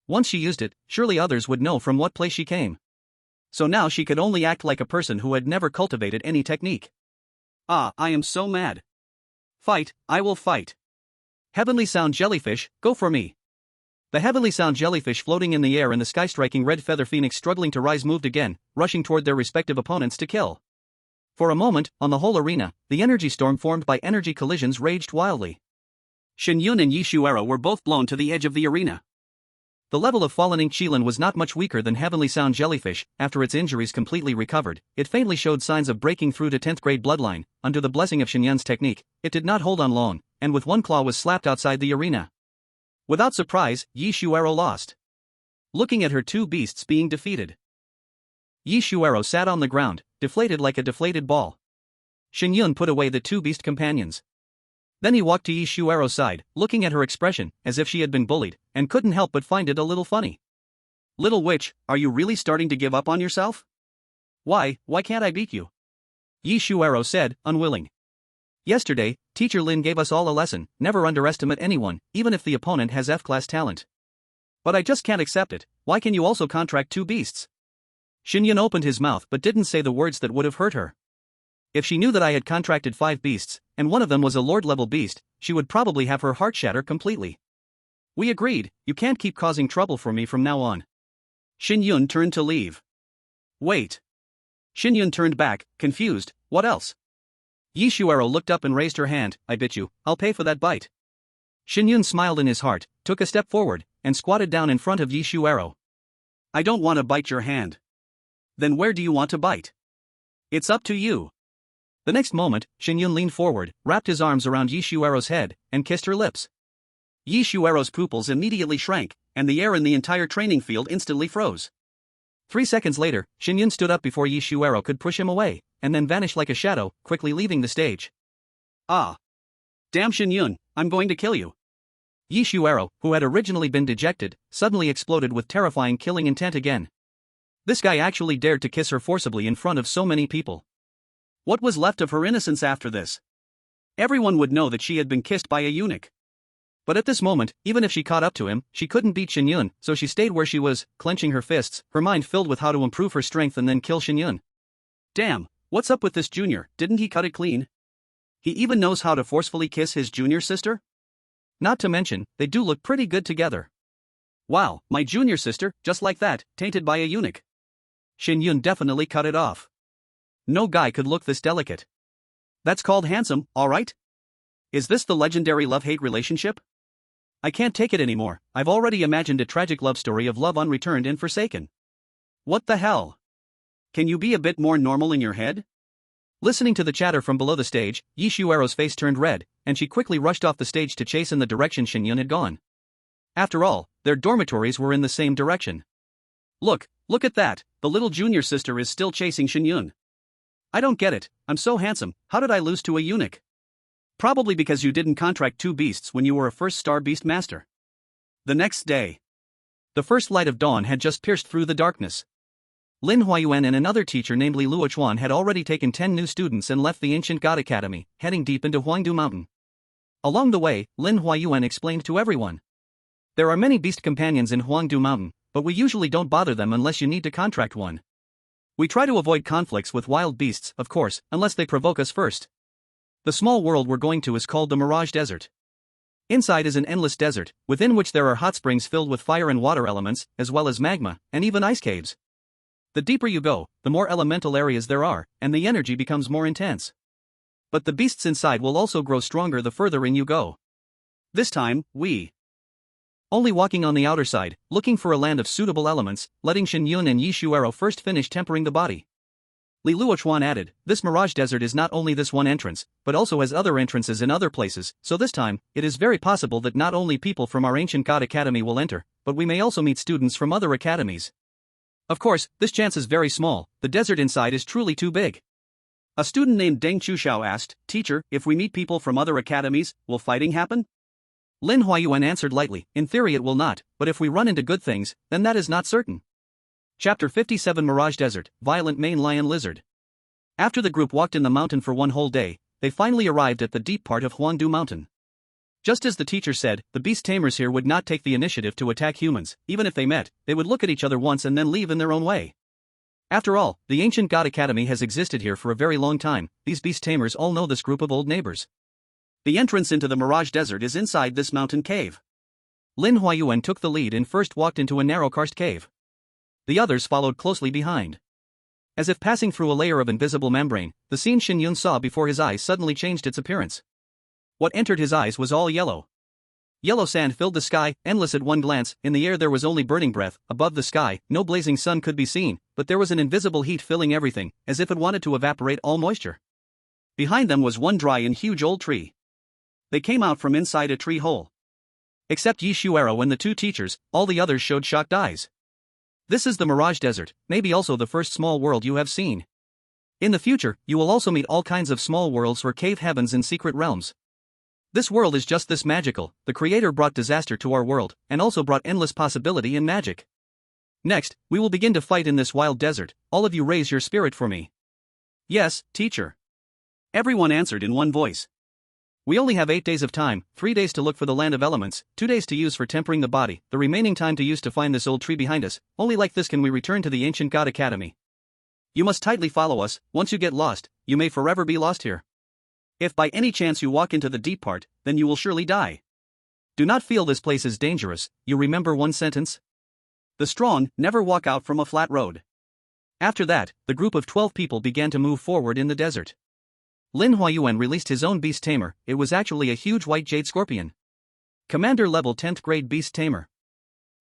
Once she used it, surely others would know from what place she came. So now she could only act like a person who had never cultivated any technique. Ah, I am so mad. Fight, I will fight. Heavenly Sound Jellyfish, go for me. The Heavenly Sound Jellyfish floating in the air and the sky-striking red feather phoenix struggling to rise moved again, rushing toward their respective opponents to kill. For a moment, on the whole arena, the energy storm formed by energy collisions raged wildly. Shen Yun and Yi Shuero were both blown to the edge of the arena. The level of Fallen Ink Shilin was not much weaker than Heavenly Sound Jellyfish. After its injuries completely recovered, it faintly showed signs of breaking through to 10th grade bloodline. Under the blessing of Shen Yun's technique, it did not hold on long, and with one claw was slapped outside the arena. Without surprise, Yi Shuero lost. Looking at her 2 beasts being defeated, Yi Shuero sat on the ground, deflated like a deflated ball. Shen Yun put away the 2 beast companions. Then he walked to Yi Shuero's side, looking at her expression, as if she had been bullied, and couldn't help but find it a little funny. Little witch, are you really starting to give up on yourself? Why can't I beat you? Yi Shuero said, unwilling. Yesterday, Teacher Lin gave us all a lesson: never underestimate anyone, even if the opponent has F-class talent. But I just can't accept it. Why can you also contract 2 beasts? Shen Yun opened his mouth but didn't say the words that would have hurt her. If she knew that I had contracted 5 beasts, and one of them was a lord-level beast, she would probably have her heart shatter completely. We agreed, you can't keep causing trouble for me from now on. Shen Yun turned to leave. Wait. Shen Yun turned back, confused, what else? Yi Shuero looked up and raised her hand, I bit you, I'll pay for that bite. Shen Yun smiled in his heart, took a step forward, and squatted down in front of Yi Shuero. I don't want to bite your hand. Then where do you want to bite? It's up to you. The next moment, Shen Yun leaned forward, wrapped his arms around Yi Shuero's head, and kissed her lips. Yi Shuero's pupils immediately shrank, and the air in the entire training field instantly froze. 3 seconds later, Shen Yun stood up before Yi Shuero could push him away, and then vanished like a shadow, quickly leaving the stage. Ah! Damn Shen Yun, I'm going to kill you. Yi Shuero, who had originally been dejected, suddenly exploded with terrifying killing intent again. This guy actually dared to kiss her forcibly in front of so many people. What was left of her innocence after this? Everyone would know that she had been kissed by a eunuch. But at this moment, even if she caught up to him, she couldn't beat Shen Yun, so she stayed where she was, clenching her fists, her mind filled with how to improve her strength and then kill Shen Yun. Damn, what's up with this junior, didn't he cut it clean? He even knows how to forcefully kiss his junior sister? Not to mention, they do look pretty good together. Wow, my junior sister, just like that, tainted by a eunuch. Shen Yun definitely cut it off. No guy could look this delicate. That's called handsome, alright? Is this the legendary love-hate relationship? I can't take it anymore, I've already imagined a tragic love story of love unreturned and forsaken. What the hell? Can you be a bit more normal in your head? Listening to the chatter from below the stage, Yi Shuero's face turned red, and she quickly rushed off the stage to chase in the direction Shen Yun had gone. After all, their dormitories were in the same direction. Look at that, the little junior sister is still chasing Shen Yun. I don't get it, I'm so handsome, how did I lose to a eunuch? Probably because you didn't contract 2 beasts when you were a first-star beast master. The next day. The first light of dawn had just pierced through the darkness. Lin Huayuan and another teacher named Li Luochuan had already taken 10 new students and left the ancient god academy, heading deep into Huangdu Mountain. Along the way, Lin Huayuan explained to everyone. There are many beast companions in Huangdu Mountain, but we usually don't bother them unless you need to contract one. We try to avoid conflicts with wild beasts, of course, unless they provoke us first. The small world we're going to is called the Mirage Desert. Inside is an endless desert, within which there are hot springs filled with fire and water elements, as well as magma, and even ice caves. The deeper you go, the more elemental areas there are, and the energy becomes more intense. But the beasts inside will also grow stronger the further in you go. This time, we only walking on the outer side, looking for a land of suitable elements, letting Shen Yun and Yi Shuero first finish tempering the body. Li Luochuan added, this Mirage Desert is not only this one entrance, but also has other entrances in other places, so this time, it is very possible that not only people from our ancient god academy will enter, but we may also meet students from other academies. Of course, this chance is very small, the desert inside is truly too big. A student named Deng Chuxiao asked, Teacher, if we meet people from other academies, will fighting happen? Lin Huayuan answered lightly, in theory it will not, but if we run into good things, then that is not certain. Chapter 57 Mirage Desert, Violent Main Lion Lizard. After the group walked in the mountain for one whole day, they finally arrived at the deep part of Huangdu Mountain. Just as the teacher said, the beast tamers here would not take the initiative to attack humans, even if they met, they would look at each other once and then leave in their own way. After all, the ancient god academy has existed here for a very long time, these beast tamers all know this group of old neighbors. The entrance into the Mirage Desert is inside this mountain cave. Lin Huayuan took the lead and first walked into a narrow karst cave. The others followed closely behind. As if passing through a layer of invisible membrane, the scene Shen Yun saw before his eyes suddenly changed its appearance. What entered his eyes was all yellow. Yellow sand filled the sky, endless at one glance, in the air there was only burning breath, above the sky, no blazing sun could be seen, but there was an invisible heat filling everything, as if it wanted to evaporate all moisture. Behind them was one dry and huge old tree. They came out from inside a tree hole. Except Yi Shuero and the 2 teachers, all the others showed shocked eyes. This is the Mirage Desert, maybe also the first small world you have seen. In the future, you will also meet all kinds of small worlds or cave heavens and secret realms. This world is just this magical, the creator brought disaster to our world, and also brought endless possibility and magic. Next, we will begin to fight in this wild desert, all of you raise your spirit for me. Yes, teacher. Everyone answered in one voice. We only have 8 days of time, 3 days to look for the land of elements, 2 days to use for tempering the body, the remaining time to use to find this old tree behind us, only like this can we return to the ancient god academy. You must tightly follow us, once you get lost, you may forever be lost here. If by any chance you walk into the deep part, then you will surely die. Do not feel this place is dangerous, you remember one sentence? The strong never walk out from a flat road. After that, the group of 12 people began to move forward in the desert. Lin Huayuan released his own beast tamer. It was actually a huge white jade scorpion. Commander level 10th grade beast tamer.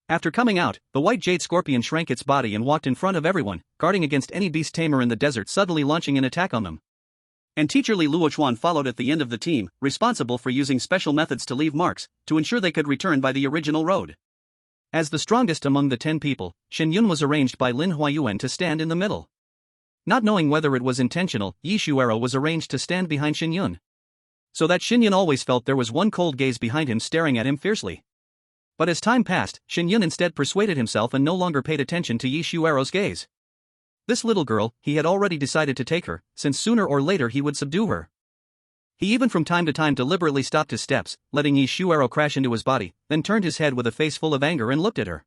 After coming out, the white jade scorpion shrank its body and walked in front of everyone, guarding against any beast tamer in the desert suddenly launching an attack on them. And teacher Li Luochuan followed at the end of the team, responsible for using special methods to leave marks, to ensure they could return by the original road. As the strongest among the 10 people, Shen Yun was arranged by Lin Huayuan to stand in the middle. Not knowing whether it was intentional, Yi Shuero was arranged to stand behind Shen Yun. So that Shen Yun always felt there was one cold gaze behind him staring at him fiercely. But as time passed, Shen Yun instead persuaded himself and no longer paid attention to Yi Shuero's gaze. This little girl, he had already decided to take her, since sooner or later he would subdue her. He even from time to time deliberately stopped his steps, letting Yi Shuero crash into his body, then turned his head with a face full of anger and looked at her.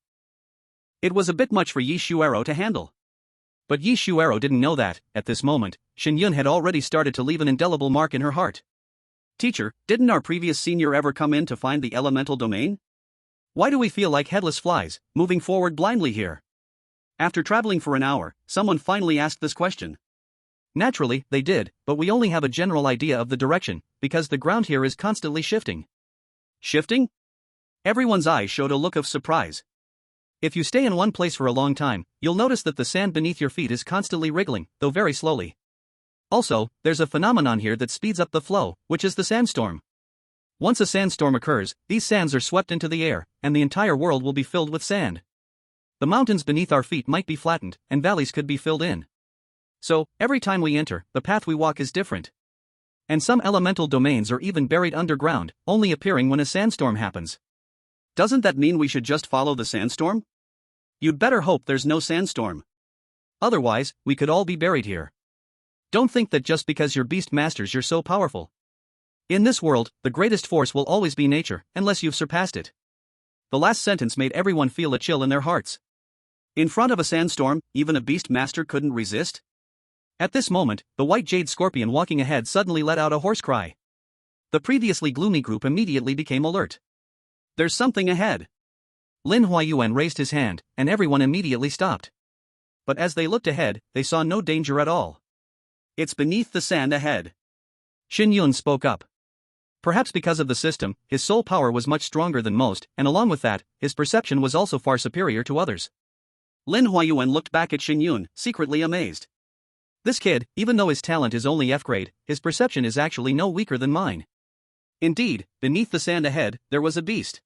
It was a bit much for Yi Shuero to handle. But Yi Shuero didn't know that, at this moment, Shen Yun had already started to leave an indelible mark in her heart. Teacher, didn't our previous senior ever come in to find the elemental domain? Why do we feel like headless flies, moving forward blindly here? After traveling for an hour, someone finally asked this question. Naturally, they did, but we only have a general idea of the direction, because the ground here is constantly shifting. Shifting? Everyone's eyes showed a look of surprise. If you stay in one place for a long time, you'll notice that the sand beneath your feet is constantly wriggling, though very slowly. Also, there's a phenomenon here that speeds up the flow, which is the sandstorm. Once a sandstorm occurs, these sands are swept into the air, and the entire world will be filled with sand. The mountains beneath our feet might be flattened, and valleys could be filled in. So, every time we enter, the path we walk is different. And some elemental domains are even buried underground, only appearing when a sandstorm happens. Doesn't that mean we should just follow the sandstorm? You'd better hope there's no sandstorm. Otherwise, we could all be buried here. Don't think that just because you're beast masters you're so powerful. In this world, the greatest force will always be nature, unless you've surpassed it. The last sentence made everyone feel a chill in their hearts. In front of a sandstorm, even a beast master couldn't resist? At this moment, the white jade scorpion walking ahead suddenly let out a hoarse cry. The previously gloomy group immediately became alert. There's something ahead. Lin Huayuan raised his hand, and everyone immediately stopped. But as they looked ahead, they saw no danger at all. It's beneath the sand ahead. Shen Yun spoke up. Perhaps because of the system, his soul power was much stronger than most, and along with that, his perception was also far superior to others. Lin Huayuan looked back at Shen Yun, secretly amazed. This kid, even though his talent is only F grade, his perception is actually no weaker than mine. Indeed, beneath the sand ahead, there was a beast.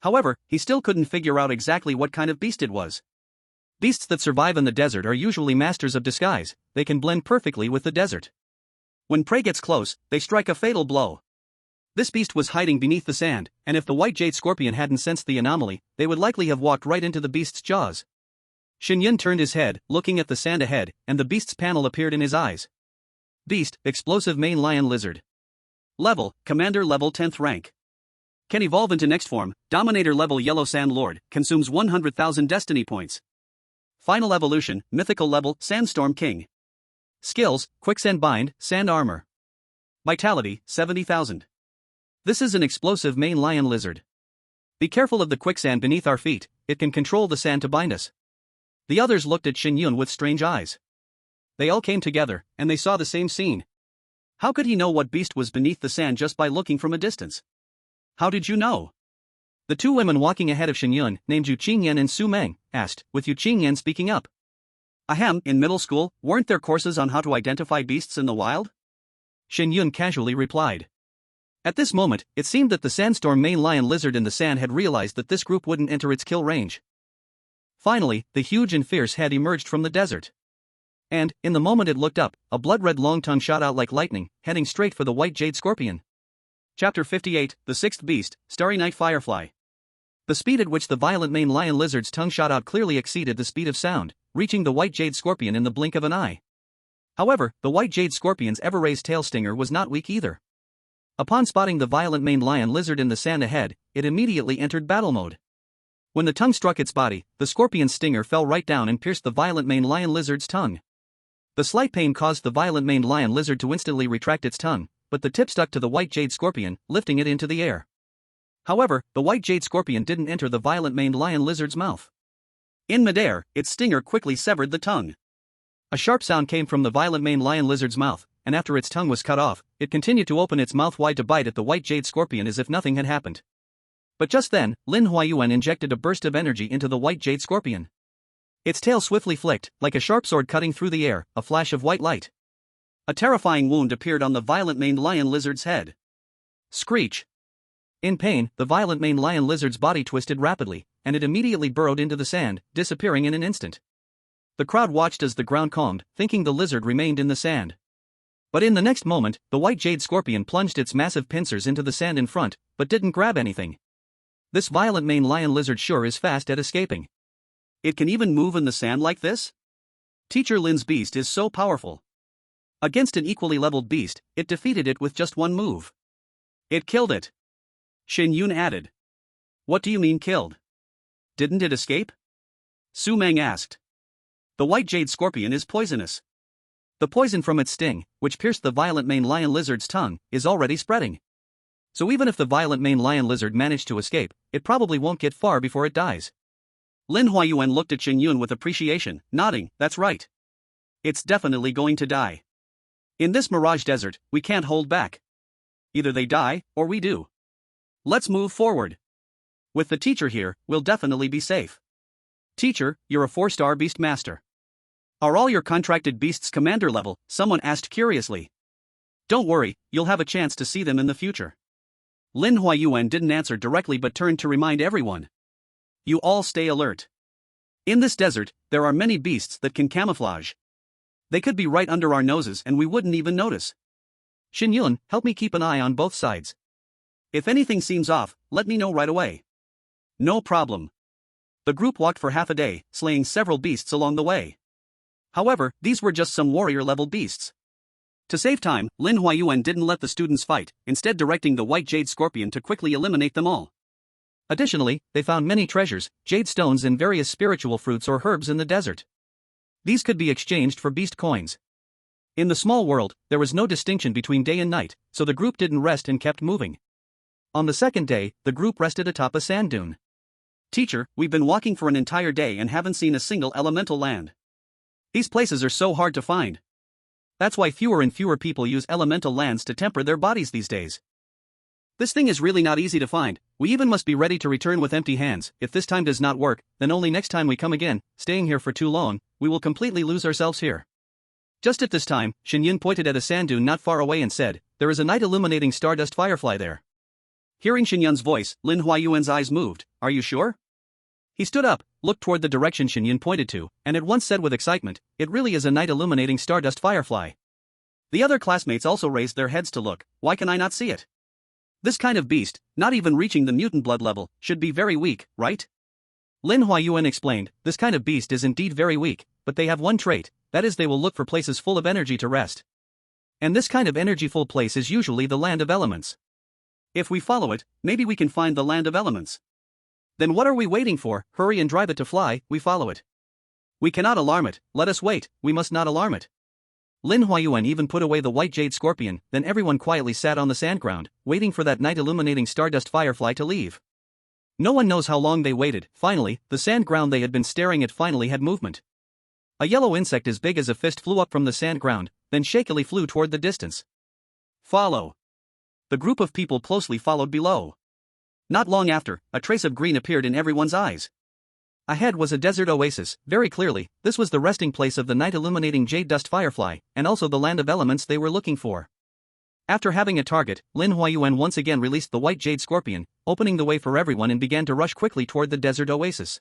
However, he still couldn't figure out exactly what kind of beast it was. Beasts that survive in the desert are usually masters of disguise, they can blend perfectly with the desert. When prey gets close, they strike a fatal blow. This beast was hiding beneath the sand, and if the white jade scorpion hadn't sensed the anomaly, they would likely have walked right into the beast's jaws. Shen Yun turned his head, looking at the sand ahead, and the beast's panel appeared in his eyes. Beast, explosive main lion lizard. Level, Commander level 10th rank. Can evolve into next form, Dominator level Yellow Sand Lord, consumes 100,000 destiny points. Final evolution, Mythical level, Sandstorm King. Skills, Quicksand Bind, Sand Armor. Vitality, 70,000. This is an explosive main lion lizard. Be careful of the quicksand beneath our feet, it can control the sand to bind us. The others looked at Shen Yun with strange eyes. They all came together, and they saw the same scene. How could he know what beast was beneath the sand just by looking from a distance? How did you know? The two women walking ahead of Shen Yun, named Yu Qingyan and Su Meng, asked, with Yu Qingyan speaking up. Ahem, in middle school, weren't there courses on how to identify beasts in the wild? Shen Yun casually replied. At this moment, it seemed that the sandstorm main lion lizard in the sand had realized that this group wouldn't enter its kill range. Finally, the huge and fierce head emerged from the desert. And, in the moment it looked up, a blood-red long tongue shot out like lightning, heading straight for the white jade scorpion. Chapter 58, The Sixth Beast, Starry Night Firefly. The speed at which the violent main lion lizard's tongue shot out clearly exceeded the speed of sound, reaching the white jade scorpion in the blink of an eye. However, the white jade scorpion's ever-raised tail stinger was not weak either. Upon spotting the violent main lion lizard in the sand ahead, it immediately entered battle mode. When the tongue struck its body, the scorpion's stinger fell right down and pierced the violent main lion lizard's tongue. The slight pain caused the violent maned lion lizard to instantly retract its tongue, but the tip stuck to the white jade scorpion, lifting it into the air. However, the white jade scorpion didn't enter the violet-maned lion lizard's mouth. In midair, its stinger quickly severed the tongue. A sharp sound came from the violet-maned lion lizard's mouth, and after its tongue was cut off, it continued to open its mouth wide to bite at the white jade scorpion as if nothing had happened. But just then, Lin Huayuan injected a burst of energy into the white jade scorpion. Its tail swiftly flicked, like a sharp sword cutting through the air, a flash of white light. A terrifying wound appeared on the violet-maned lion lizard's head. Screech! In pain, the violet-maned lion lizard's body twisted rapidly, and it immediately burrowed into the sand, disappearing in an instant. The crowd watched as the ground calmed, thinking the lizard remained in the sand. But in the next moment, the white jade scorpion plunged its massive pincers into the sand in front, but didn't grab anything. This violet-maned lion lizard sure is fast at escaping. It can even move in the sand like this? Teacher Lin's beast is so powerful. Against an equally leveled beast, it defeated it with just one move. It killed it. Shen Yun added. What do you mean killed? Didn't it escape? Su Meng asked. The white jade scorpion is poisonous. The poison from its sting, which pierced the violet-maned lion lizard's tongue, is already spreading. So even if the violet-maned lion lizard managed to escape, it probably won't get far before it dies. Lin Huayuan looked at Shen Yun with appreciation, nodding, that's right. It's definitely going to die. In this mirage desert, we can't hold back. Either they die, or we do. Let's move forward. With the teacher here, we'll definitely be safe. Teacher, you're a 4-star beast master. Are all your contracted beasts commander level? Someone asked curiously. Don't worry, you'll have a chance to see them in the future. Lin Huayuan didn't answer directly but turned to remind everyone. You all stay alert. In this desert, there are many beasts that can camouflage. They could be right under our noses and we wouldn't even notice. Shen Yun, help me keep an eye on both sides. If anything seems off, let me know right away. No problem. The group walked for half a day, slaying several beasts along the way. However, these were just some warrior-level beasts. To save time, Lin Huayuan didn't let the students fight, instead directing the white jade scorpion to quickly eliminate them all. Additionally, they found many treasures, jade stones and various spiritual fruits or herbs in the desert. These could be exchanged for beast coins. In the small world, there was no distinction between day and night, so the group didn't rest and kept moving. On the second day, the group rested atop a sand dune. Teacher, we've been walking for an entire day and haven't seen a single elemental land. These places are so hard to find. That's why fewer and fewer people use elemental lands to temper their bodies these days. This thing is really not easy to find. We even must be ready to return with empty hands. If this time does not work, then only next time we come again. Staying here for too long, we will completely lose ourselves here. Just at this time, Shen Yun pointed at a sand dune not far away and said, there is a night illuminating stardust firefly there. Hearing Shen Yun's voice, Lin Huayuan's eyes moved. Are you sure? He stood up, looked toward the direction Shen Yun pointed to, and at once said with excitement, it really is a night illuminating stardust firefly. The other classmates also raised their heads to look. Why can I not see it? This kind of beast, not even reaching the mutant blood level, should be very weak, right? Lin Huayuan explained, this kind of beast is indeed very weak, but they have one trait, that is they will look for places full of energy to rest. And this kind of energy-full place is usually the land of elements. If we follow it, maybe we can find the land of elements. Then what are we waiting for? Hurry and drive it to fly, we follow it. We cannot alarm it, let us wait, we must not alarm it. Lin Huayuan even put away the white jade scorpion, then everyone quietly sat on the sandground, waiting for that night illuminating stardust firefly to leave. No one knows how long they waited. Finally, the sand ground they had been staring at finally had movement. A yellow insect as big as a fist flew up from the sand ground, then shakily flew toward the distance. Follow. The group of people closely followed below. Not long after, a trace of green appeared in everyone's eyes. Ahead was a desert oasis. Very clearly, this was the resting place of the night illuminating jade dust firefly, and also the land of elements they were looking for. After having a target, Lin Huayuan once again released the white jade scorpion, opening the way for everyone and began to rush quickly toward the desert oasis.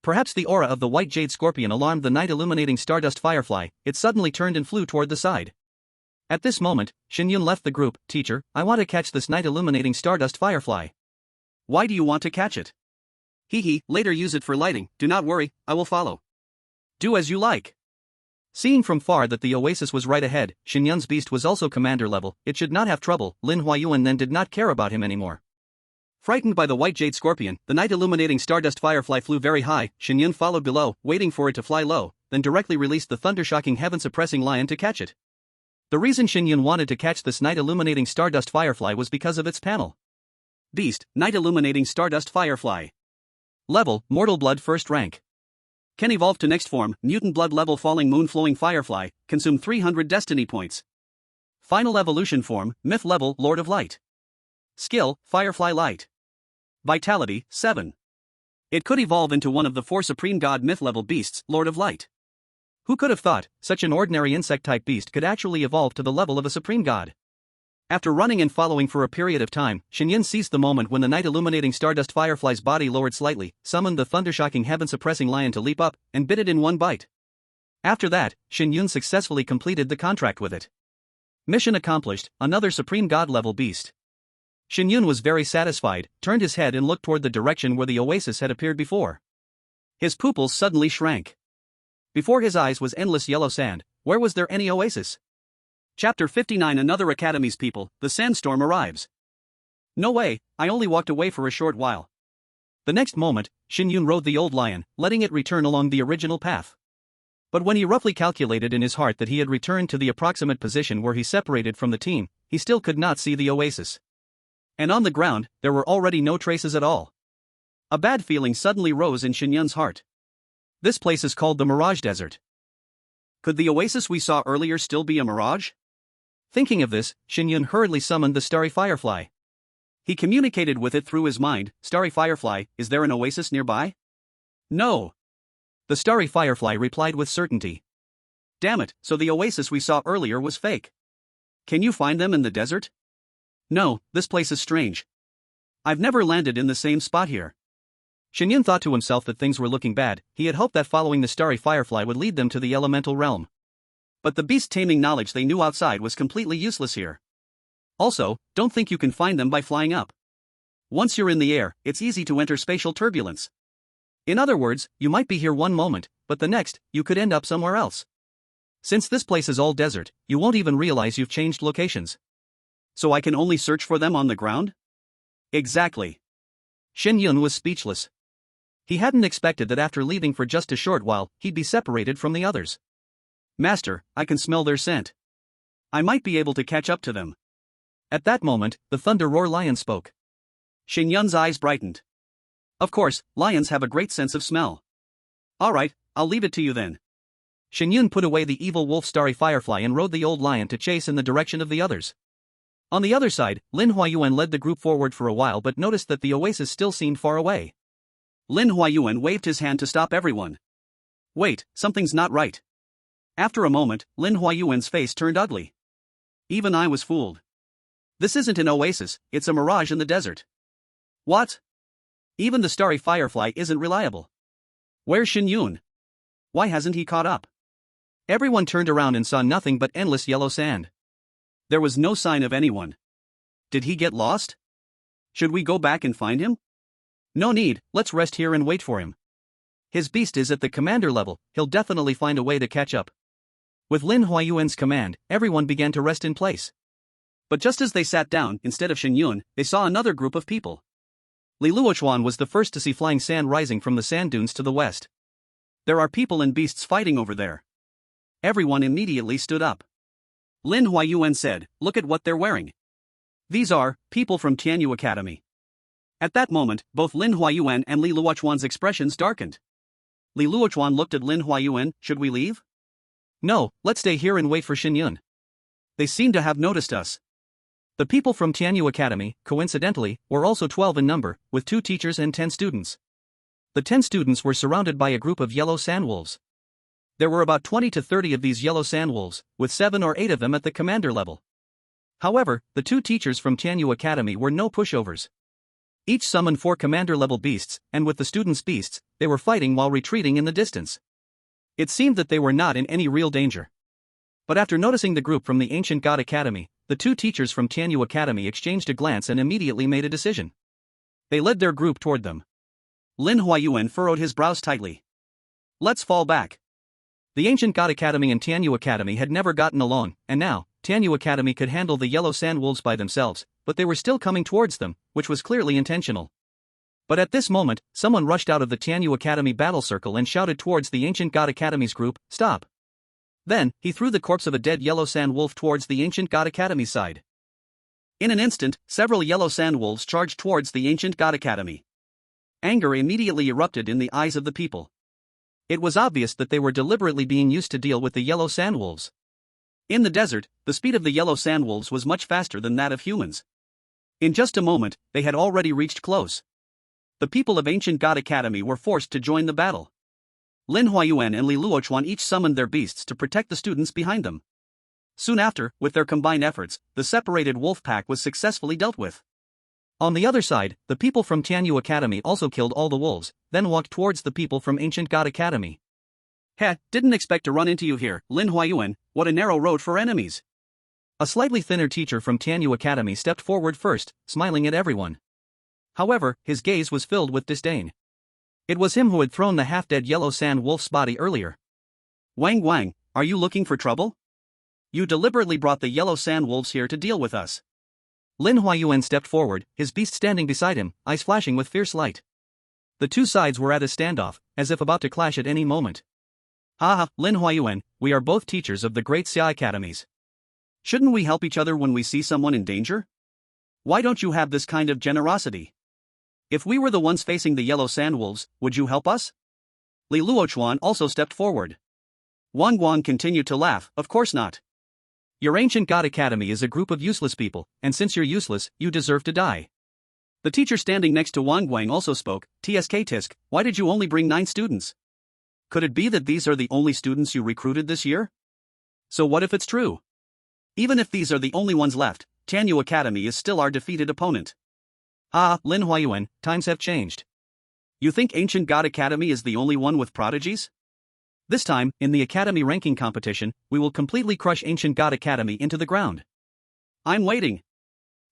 Perhaps the aura of the white jade scorpion alarmed the night illuminating stardust firefly. It suddenly turned and flew toward the side. At this moment, Shen Yun left the group. Teacher, I want to catch this night illuminating stardust firefly. Why do you want to catch it? Hee, later use it for lighting. Do not worry, I will follow. Do as you like. Seeing from far that the oasis was right ahead, Shen Yun's beast was also commander level. It should not have trouble. Lin Huayuan then did not care about him anymore. Frightened by the white jade scorpion, the night illuminating stardust firefly flew very high. Shen Yun followed below, waiting for it to fly low, then directly released the thunder-shocking heaven-suppressing lion to catch it. The reason Shen Yun wanted to catch this night illuminating stardust firefly was because of its panel. Beast, night illuminating stardust firefly. Level, mortal blood first rank. Can evolve to next form, mutant blood level falling moon flowing firefly, consume 300 destiny points. Final evolution form, myth level Lord of Light. Skill, Firefly Light. Vitality, 7. It could evolve into one of the 4 supreme god myth level beasts, Lord of Light. Who could have thought such an ordinary insect-type beast could actually evolve to the level of a supreme god? After running and following for a period of time, Shen Yun seized the moment when the night illuminating stardust firefly's body lowered slightly, summoned the thunder-shocking heaven-suppressing lion to leap up, and bit it in one bite. After that, Shen Yun successfully completed the contract with it. Mission accomplished, another supreme god-level beast. Shen Yun was very satisfied, turned his head and looked toward the direction where the oasis had appeared before. His pupils suddenly shrank. Before his eyes was endless yellow sand. Where was there any oasis? Chapter 59 Another Academy's people, the sandstorm arrives. No way, I only walked away for a short while. The next moment, Shen Yun rode the old lion, letting it return along the original path. But when he roughly calculated in his heart that he had returned to the approximate position where he separated from the team, he still could not see the oasis. And on the ground, there were already no traces at all. A bad feeling suddenly rose in Shen Yun's heart. This place is called the Mirage Desert. Could the oasis we saw earlier still be a mirage? Thinking of this, Shen Yun hurriedly summoned the starry firefly. He communicated with it through his mind. Starry firefly, is there an oasis nearby? No. The starry firefly replied with certainty. Damn it, so the oasis we saw earlier was fake. Can you find them in the desert? No, this place is strange. I've never landed in the same spot here. Shen Yun thought to himself that things were looking bad. He had hoped that following the starry firefly would lead them to the elemental realm. But the beast-taming knowledge they knew outside was completely useless here. Also, don't think you can find them by flying up. Once you're in the air, it's easy to enter spatial turbulence. In other words, you might be here one moment, but the next, you could end up somewhere else. Since this place is all desert, you won't even realize you've changed locations. So I can only search for them on the ground? Exactly. Shen Yun was speechless. He hadn't expected that after leaving for just a short while, he'd be separated from the others. Master, I can smell their scent. I might be able to catch up to them. At that moment, the Thunder Roar Lion spoke. Shen Yun's eyes brightened. Of course, lions have a great sense of smell. Alright, I'll leave it to you then. Shen Yun put away the evil wolf starry firefly and rode the old lion to chase in the direction of the others. On the other side, Lin Huayuan led the group forward for a while but noticed that the oasis still seemed far away. Lin Huayuan waved his hand to stop everyone. Wait, something's not right. After a moment, Lin Huayuan's face turned ugly. Even I was fooled. This isn't an oasis, it's a mirage in the desert. What? Even the starry firefly isn't reliable. Where's Shen Yun? Why hasn't he caught up? Everyone turned around and saw nothing but endless yellow sand. There was no sign of anyone. Did he get lost? Should we go back and find him? No need, let's rest here and wait for him. His beast is at the commander level, he'll definitely find a way to catch up. With Lin Huayuan's command, everyone began to rest in place. But just as they sat down, instead of Shen Yun, they saw another group of people. Li Luochuan was the first to see flying sand rising from the sand dunes to the west. There are people and beasts fighting over there. Everyone immediately stood up. Lin Huayuan said, look at what they're wearing. These are people from Tianyu Academy. At that moment, both Lin Huayuan and Li Luochuan's expressions darkened. Li Luochuan looked at Lin Huayuan, should we leave? No, let's stay here and wait for Shen Yun. They seem to have noticed us. The people from Tianyu Academy, coincidentally, were also 12 in number, with 2 teachers and 10 students. The 10 students were surrounded by a group of yellow sandwolves. There were about 20 to 30 of these yellow sandwolves, with 7 or 8 of them at the commander level. However, the 2 teachers from Tianyu Academy were no pushovers. Each summoned 4 commander-level beasts, and with the students' beasts, they were fighting while retreating in the distance. It seemed that they were not in any real danger. But after noticing the group from the Ancient God Academy, the 2 teachers from Tianyu Academy exchanged a glance and immediately made a decision. They led their group toward them. Lin Huayuan furrowed his brows tightly. Let's fall back. The Ancient God Academy and Tianyu Academy had never gotten along, and now, Tianyu Academy could handle the yellow sandwolves by themselves, but they were still coming towards them, which was clearly intentional. But at this moment, someone rushed out of the Tianyu Academy battle circle and shouted towards the Ancient God Academy's group, stop. Then, he threw the corpse of a dead yellow sand wolf towards the ancient god academy's side. In an instant, several yellow sand wolves charged towards the ancient god academy. Anger immediately erupted in the eyes of the people. It was obvious that they were deliberately being used to deal with the yellow sand wolves. In the desert, the speed of the yellow sand wolves was much faster than that of humans. In just a moment, they had already reached close. The people of ancient god academy were forced to join the battle. Lin Huayuan and Li Luochuan each summoned their beasts to protect the students behind them. Soon after, with their combined efforts, the separated wolf pack was successfully dealt with. On the other side, the people from Tianyu Academy also killed all the wolves, then walked towards the people from Ancient God Academy. Heh, didn't expect to run into you here, Lin Huayuan, what a narrow road for enemies. A slightly thinner teacher from Tianyu Academy stepped forward first, smiling at everyone. However, his gaze was filled with disdain. It was him who had thrown the half-dead yellow sand wolf's body earlier. Wang, are you looking for trouble? You deliberately brought the yellow sand wolves here to deal with us. Lin Huayuan stepped forward, his beast standing beside him, eyes flashing with fierce light. The two sides were at a standoff, as if about to clash at any moment. Haha, Lin Huayuan, we are both teachers of the great Xia academies. Shouldn't we help each other when we see someone in danger? Why don't you have this kind of generosity? If we were the ones facing the yellow sand wolves, would you help us? Li Luochuan also stepped forward. Wang Guang continued to laugh, of course not. Your ancient god academy is a group of useless people, and since you're useless, you deserve to die. The teacher standing next to Wang Guang also spoke, Tisk, why did you only bring 9 students? Could it be that these are the only students you recruited this year? So what if it's true? Even if these are the only ones left, Tianyu Academy is still our defeated opponent. Ah, Lin Huayuan, times have changed. You think Ancient God Academy is the only one with prodigies? This time, in the Academy ranking competition, we will completely crush Ancient God Academy into the ground. I'm waiting.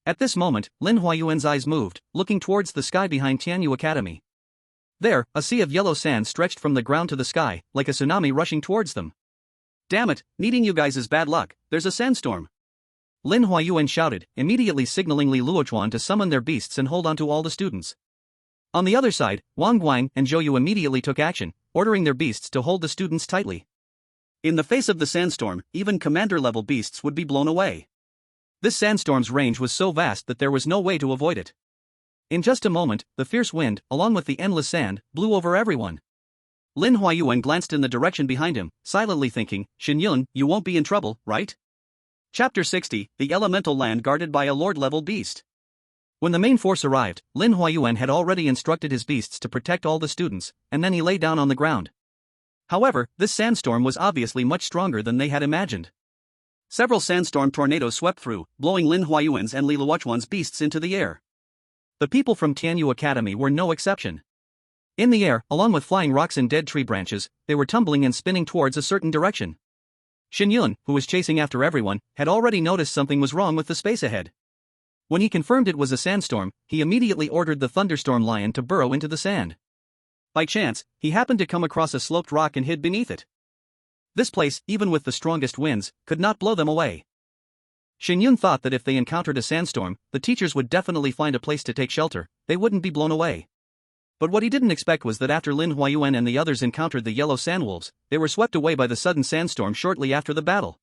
At this moment, Lin Huayuan's eyes moved, looking towards the sky behind Tianyu Academy. There, a sea of yellow sand stretched from the ground to the sky, like a tsunami rushing towards them. Damn it, needing you guys is bad luck, there's a sandstorm. Lin Huayuan shouted, immediately signaling Li Luochuan to summon their beasts and hold on to all the students. On the other side, Wang Guang and Zhou Yu immediately took action, ordering their beasts to hold the students tightly. In the face of the sandstorm, even commander-level beasts would be blown away. This sandstorm's range was so vast that there was no way to avoid it. In just a moment, the fierce wind, along with the endless sand, blew over everyone. Lin Huayuan glanced in the direction behind him, silently thinking, Shen Yun, you won't be in trouble, right? Chapter 60, The Elemental Land Guarded by a Lord-level Beast. When the main force arrived, Lin Huayuan had already instructed his beasts to protect all the students, and then he lay down on the ground. However, this sandstorm was obviously much stronger than they had imagined. Several sandstorm tornadoes swept through, blowing Lin Huayuan's and Li Luochuan's beasts into the air. The people from Tianyu Academy were no exception. In the air, along with flying rocks and dead tree branches, they were tumbling and spinning towards a certain direction. Shen Yun, who was chasing after everyone, had already noticed something was wrong with the space ahead. When he confirmed it was a sandstorm, he immediately ordered the thunderstorm lion to burrow into the sand. By chance, he happened to come across a sloped rock and hid beneath it. This place, even with the strongest winds, could not blow them away. Shen Yun thought that if they encountered a sandstorm, the teachers would definitely find a place to take shelter, they wouldn't be blown away. But what he didn't expect was that after Lin Huayuan and the others encountered the yellow sandwolves, they were swept away by the sudden sandstorm shortly after the battle.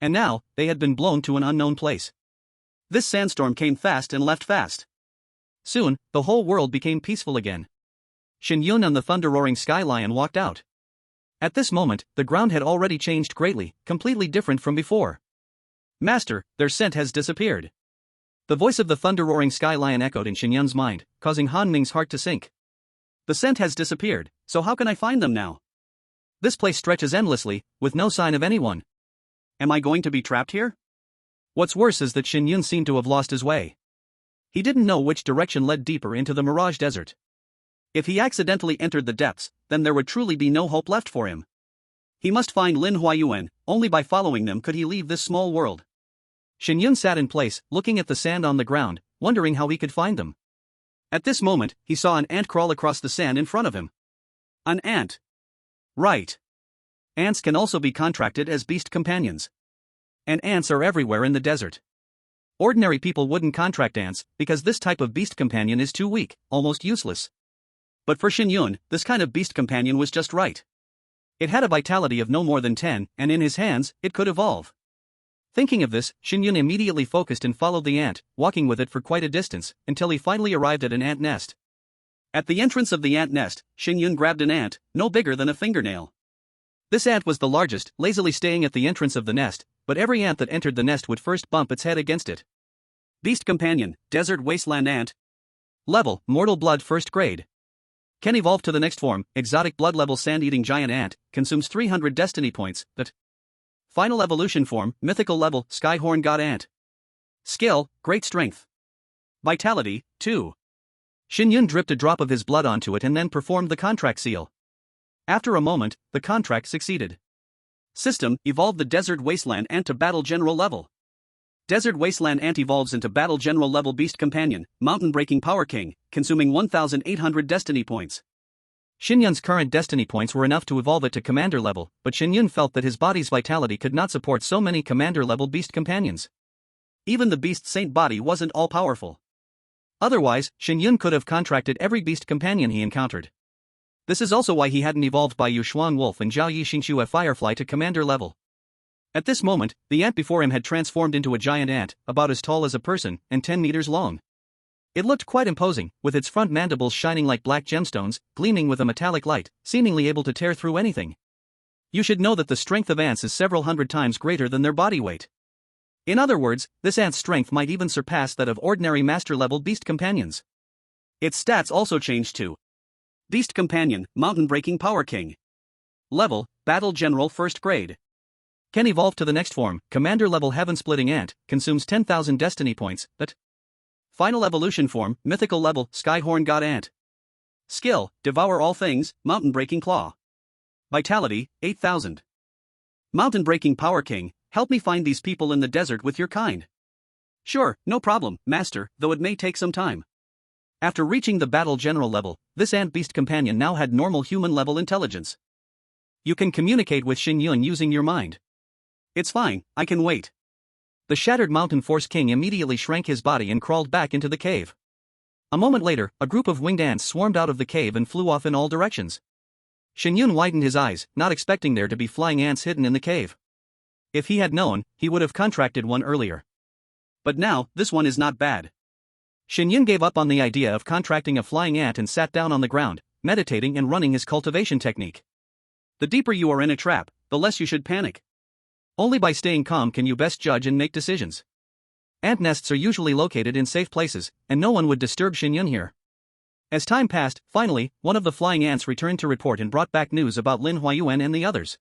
And now, they had been blown to an unknown place. This sandstorm came fast and left fast. Soon, the whole world became peaceful again. Shen Yun and the thunder-roaring sky lion walked out. At this moment, the ground had already changed greatly, completely different from before. Master, their scent has disappeared. The voice of the thunder-roaring sky lion echoed in Shen Yun's mind, causing Han Ming's heart to sink. The scent has disappeared, so how can I find them now? This place stretches endlessly, with no sign of anyone. Am I going to be trapped here? What's worse is that Shen Yun seemed to have lost his way. He didn't know which direction led deeper into the Mirage Desert. If he accidentally entered the depths, then there would truly be no hope left for him. He must find Lin Huayuan, only by following them could he leave this small world. Shen Yun sat in place, looking at the sand on the ground, wondering how he could find them. At this moment, he saw an ant crawl across the sand in front of him. An ant. Right. Ants can also be contracted as beast companions. And ants are everywhere in the desert. Ordinary people wouldn't contract ants, because this type of beast companion is too weak, almost useless. But for Shen Yun, this kind of beast companion was just right. It had a vitality of no more than 10, and in his hands, it could evolve. Thinking of this, Shen Yun immediately focused and followed the ant, walking with it for quite a distance, until he finally arrived at an ant nest. At the entrance of the ant nest, Shen Yun grabbed an ant, no bigger than a fingernail. This ant was the largest, lazily staying at the entrance of the nest, but every ant that entered the nest would first bump its head against it. Beast Companion, Desert Wasteland Ant. Level, Mortal Blood 1st Grade. Can evolve to the next form, Exotic Blood Level Sand-Eating Giant Ant, consumes 300 Destiny Points, that. Final Evolution Form, Mythical Level, Skyhorn God Ant. Skill, Great Strength. Vitality, 2. Shen Yun dripped a drop of his blood onto it and then performed the contract seal. After a moment, the contract succeeded. System, evolve the Desert Wasteland Ant to Battle General Level. Desert Wasteland Ant evolves into Battle General Level Beast Companion, Mountain Breaking Power King, consuming 1,800 Destiny Points. Shen Yun's current Destiny Points were enough to evolve it to Commander level, but Shen Yun felt that his body's vitality could not support so many Commander level Beast Companions. Even the Beast Saint body wasn't all-powerful. Otherwise, Shen Yun could have contracted every Beast Companion he encountered. This is also why he hadn't evolved by Yu Xuan Wolf and Zhao Yi Xingqiu at Firefly to Commander level. At this moment, the ant before him had transformed into a giant ant, about as tall as a person, and 10 meters long. It looked quite imposing, with its front mandibles shining like black gemstones, gleaming with a metallic light, seemingly able to tear through anything. You should know that the strength of ants is several hundred times greater than their body weight. In other words, this ant's strength might even surpass that of ordinary master-level beast companions. Its stats also changed to Beast Companion, Mountain Breaking Power King. Level, Battle General 1st Grade. Can evolve to the next form, Commander level Heaven Splitting Ant, consumes 10,000 Destiny Points, but Final Evolution Form, Mythical Level, Skyhorn God Ant. Skill, Devour All Things, Mountain Breaking Claw. Vitality, 8,000. Mountain Breaking Power King, help me find these people in the desert with your kind. Sure, no problem, Master, though it may take some time. After reaching the Battle General level, this Ant Beast Companion now had normal human level intelligence. You can communicate with Shen Yun using your mind. It's fine, I can wait. The shattered Mountain Force King immediately shrank his body and crawled back into the cave. A moment later, a group of winged ants swarmed out of the cave and flew off in all directions. Shen Yun widened his eyes, not expecting there to be flying ants hidden in the cave. If he had known, he would have contracted one earlier. But now, this one is not bad. Shen Yun gave up on the idea of contracting a flying ant and sat down on the ground, meditating and running his cultivation technique. The deeper you are in a trap, the less you should panic. Only by staying calm can you best judge and make decisions. Ant nests are usually located in safe places, and no one would disturb Shen Yun here. As time passed, finally, one of the flying ants returned to report and brought back news about Lin Huayuan and the others.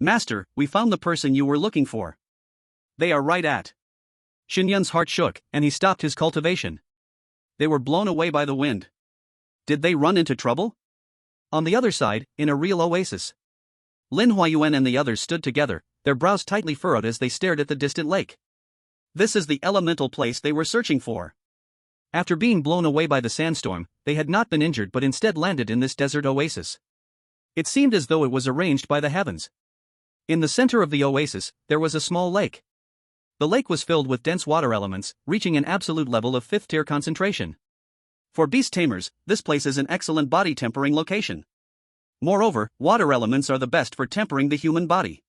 Master, we found the person you were looking for. They are right at. Shen Yun's heart shook, and he stopped his cultivation. They were blown away by the wind. Did they run into trouble? On the other side, in a real oasis, Lin Huayuan and the others stood together, their brows tightly furrowed as they stared at the distant lake. This is the elemental place they were searching for. After being blown away by the sandstorm, they had not been injured but instead landed in this desert oasis. It seemed as though it was arranged by the heavens. In the center of the oasis, there was a small lake. The lake was filled with dense water elements, reaching an absolute level of 5th tier concentration. For beast tamers, this place is an excellent body tempering location. Moreover, water elements are the best for tempering the human body.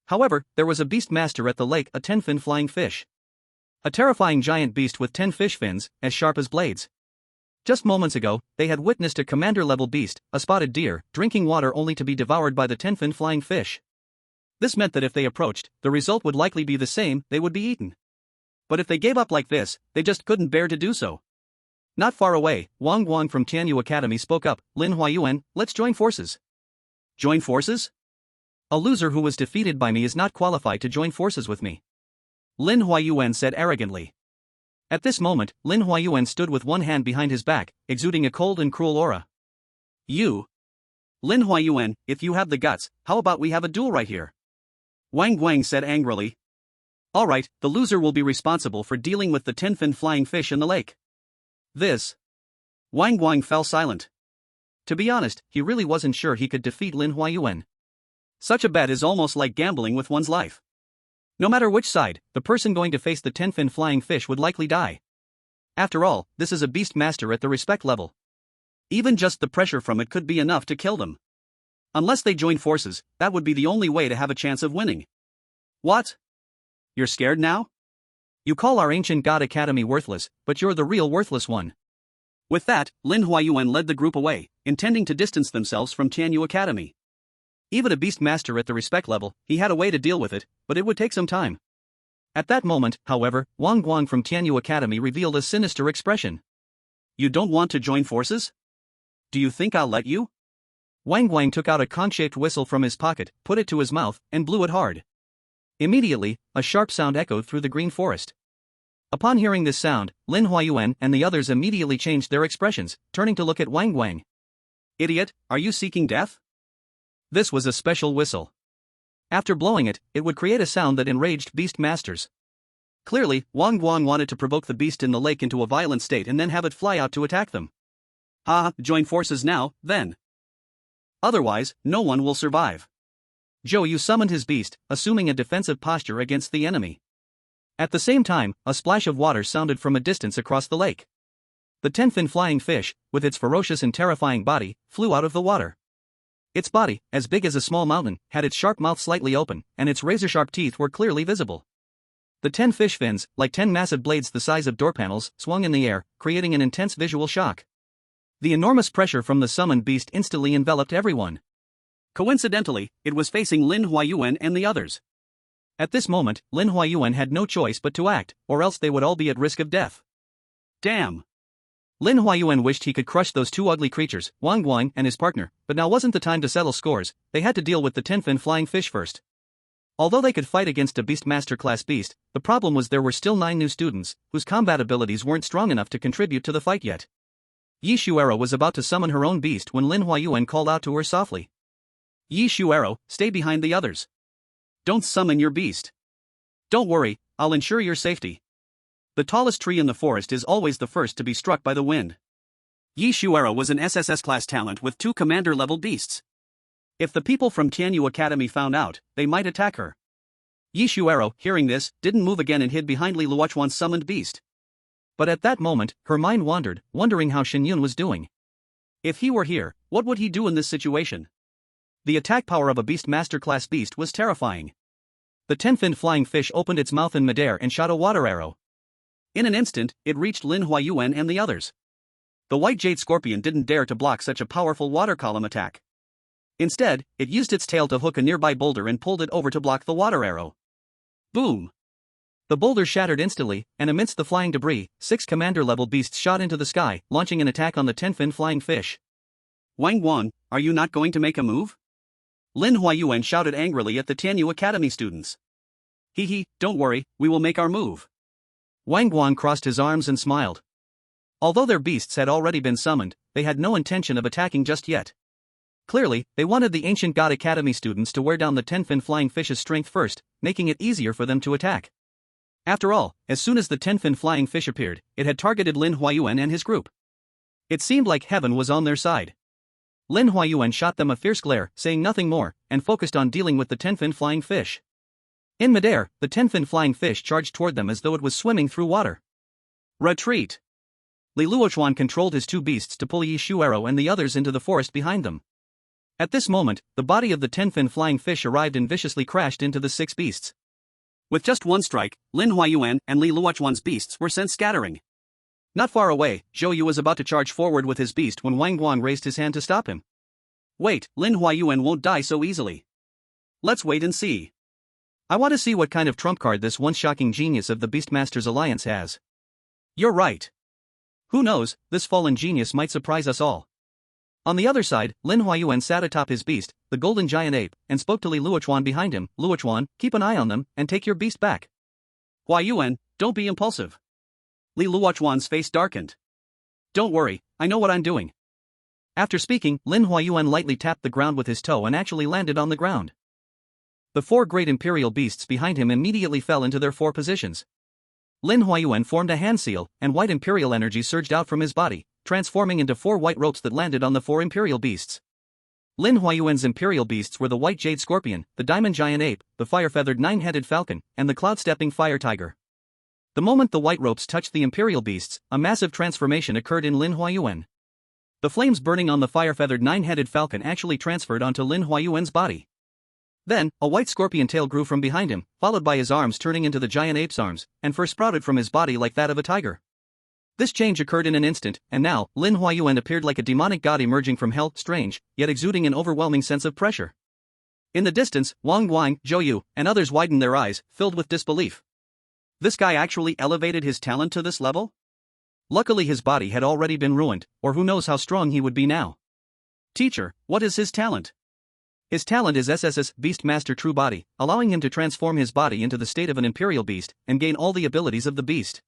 However, there was a beast master at the lake, a 10-fin flying fish. A terrifying giant beast with 10 fish fins, as sharp as blades. Just moments ago, they had witnessed a commander-level beast, a spotted deer, drinking water only to be devoured by the 10-fin flying fish. This meant that if they approached, the result would likely be the same, they would be eaten. But if they gave up like this, they just couldn't bear to do so. Not far away, Wang Guang from Tianyu Academy spoke up, Lin Huayuan, let's join forces. Join forces? A loser who was defeated by me is not qualified to join forces with me. Lin Huayuan said arrogantly. At this moment, Lin Huayuan stood with one hand behind his back, exuding a cold and cruel aura. You? Lin Huayuan, if you have the guts, how about we have a duel right here? Wang Guang said angrily. Alright, the loser will be responsible for dealing with the 10-fin flying fish in the lake. This. Wang Guang fell silent. To be honest, he really wasn't sure he could defeat Lin Huayuan. Such a bet is almost like gambling with one's life. No matter which side, the person going to face the 10-fin flying fish would likely die. After all, this is a beast master at the respect level. Even just the pressure from it could be enough to kill them. Unless they join forces, that would be the only way to have a chance of winning. What? You're scared now? You call our ancient god academy worthless, but you're the real worthless one. With that, Lin Huayuan led the group away, intending to distance themselves from Tianyu Academy. Even a beast master at the respect level, he had a way to deal with it, but it would take some time. At that moment, however, Wang Guang from Tianyu Academy revealed a sinister expression. You don't want to join forces? Do you think I'll let you? Wang Guang took out a conch-shaped whistle from his pocket, put it to his mouth, and blew it hard. Immediately, a sharp sound echoed through the green forest. Upon hearing this sound, Lin Huayuan and the others immediately changed their expressions, turning to look at Wang Guang. Idiot, are you seeking death? This was a special whistle. After blowing it, it would create a sound that enraged beast masters. Clearly, Wang Guang wanted to provoke the beast in the lake into a violent state and then have it fly out to attack them. Join forces now, then. Otherwise, no one will survive. Zhou Yu summoned his beast, assuming a defensive posture against the enemy. At the same time, a splash of water sounded from a distance across the lake. The 10-fin flying fish, with its ferocious and terrifying body, flew out of the water. Its body, as big as a small mountain, had its sharp mouth slightly open, and its razor-sharp teeth were clearly visible. The 10 fish fins, like 10 massive blades the size of door panels, swung in the air, creating an intense visual shock. The enormous pressure from the summoned beast instantly enveloped everyone. Coincidentally, it was facing Lin Huayuan and the others. At this moment, Lin Huayuan had no choice but to act, or else they would all be at risk of death. Damn! Lin Huayuan wished he could crush those two ugly creatures, Wang Guang and his partner, but now wasn't the time to settle scores. They had to deal with the 10-fin flying fish first. Although they could fight against a Beastmaster class beast, the problem was there were still 9 new students, whose combat abilities weren't strong enough to contribute to the fight yet. Yi Shuero was about to summon her own beast when Lin Huayuan called out to her softly. Yi Shuero, stay behind the others. Don't summon your beast. Don't worry, I'll ensure your safety. The tallest tree in the forest is always the first to be struck by the wind. Yi Shuero was an SSS class talent with 2 commander-level beasts. If the people from Tianyu Academy found out, they might attack her. Yi Shuero, hearing this, didn't move again and hid behind Li Luochuan's summoned beast. But at that moment, her mind wandered, wondering how Shen Yun was doing. If he were here, what would he do in this situation? The attack power of a Beastmaster class beast was terrifying. The 10-fin flying fish opened its mouth in midair and shot a water arrow. In an instant, it reached Lin Huayuan and the others. The white jade scorpion didn't dare to block such a powerful water column attack. Instead, it used its tail to hook a nearby boulder and pulled it over to block the water arrow. Boom! The boulder shattered instantly, and amidst the flying debris, 6 commander-level beasts shot into the sky, launching an attack on the 10-fin flying fish. Wang Guang, are you not going to make a move? Lin Huayuan shouted angrily at the Tianyu Academy students. Don't worry, we will make our move. Wang Guang crossed his arms and smiled. Although their beasts had already been summoned, they had no intention of attacking just yet. Clearly, they wanted the ancient god academy students to wear down the 10-fin flying fish's strength first, making it easier for them to attack. After all, as soon as the 10-fin flying fish appeared, it had targeted Lin Huayuan and his group. It seemed like heaven was on their side. Lin Huayuan shot them a fierce glare, saying nothing more, and focused on dealing with the 10-fin flying fish. In midair, the 10-fin flying fish charged toward them as though it was swimming through water. Retreat! Li Luochuan controlled his 2 beasts to pull Yi Shuero and the others into the forest behind them. At this moment, the body of the 10-fin flying fish arrived and viciously crashed into the 6 beasts. With just one strike, Lin Huayuan and Li Luochuan's beasts were sent scattering. Not far away, Zhou Yu was about to charge forward with his beast when Wang Guang raised his hand to stop him. Wait, Lin Huayuan won't die so easily. Let's wait and see. I want to see what kind of trump card this once shocking genius of the Beastmasters Alliance has. You're right. Who knows, this fallen genius might surprise us all. On the other side, Lin Huayuan sat atop his beast, the golden giant ape, and spoke to Li Luochuan behind him. Luochuan, keep an eye on them, and take your beast back. Huayuan, don't be impulsive. Li Luochuan's face darkened. Don't worry, I know what I'm doing. After speaking, Lin Huayuan lightly tapped the ground with his toe and actually landed on the ground. The 4 great imperial beasts behind him immediately fell into their 4 positions. Lin Huayuan formed a hand seal, and white imperial energy surged out from his body, transforming into 4 white ropes that landed on the 4 imperial beasts. Lin Huayuan's imperial beasts were the white jade scorpion, the diamond giant ape, the fire-feathered 9-headed falcon, and the cloud-stepping fire tiger. The moment the white ropes touched the imperial beasts, a massive transformation occurred in Lin Huayuan. The flames burning on the fire-feathered nine-headed falcon actually transferred onto Lin Huayuan's body. Then, a white scorpion tail grew from behind him, followed by his arms turning into the giant ape's arms, and fur sprouted from his body like that of a tiger. This change occurred in an instant, and now, Lin Huayuan appeared like a demonic god emerging from hell, strange, yet exuding an overwhelming sense of pressure. In the distance, Wang Guang, Zhou Yu, and others widened their eyes, filled with disbelief. This guy actually elevated his talent to this level? Luckily his body had already been ruined, or who knows how strong he would be now. Teacher, what is his talent? His talent is SSS Beast Master True Body, allowing him to transform his body into the state of an imperial beast and gain all the abilities of the beast.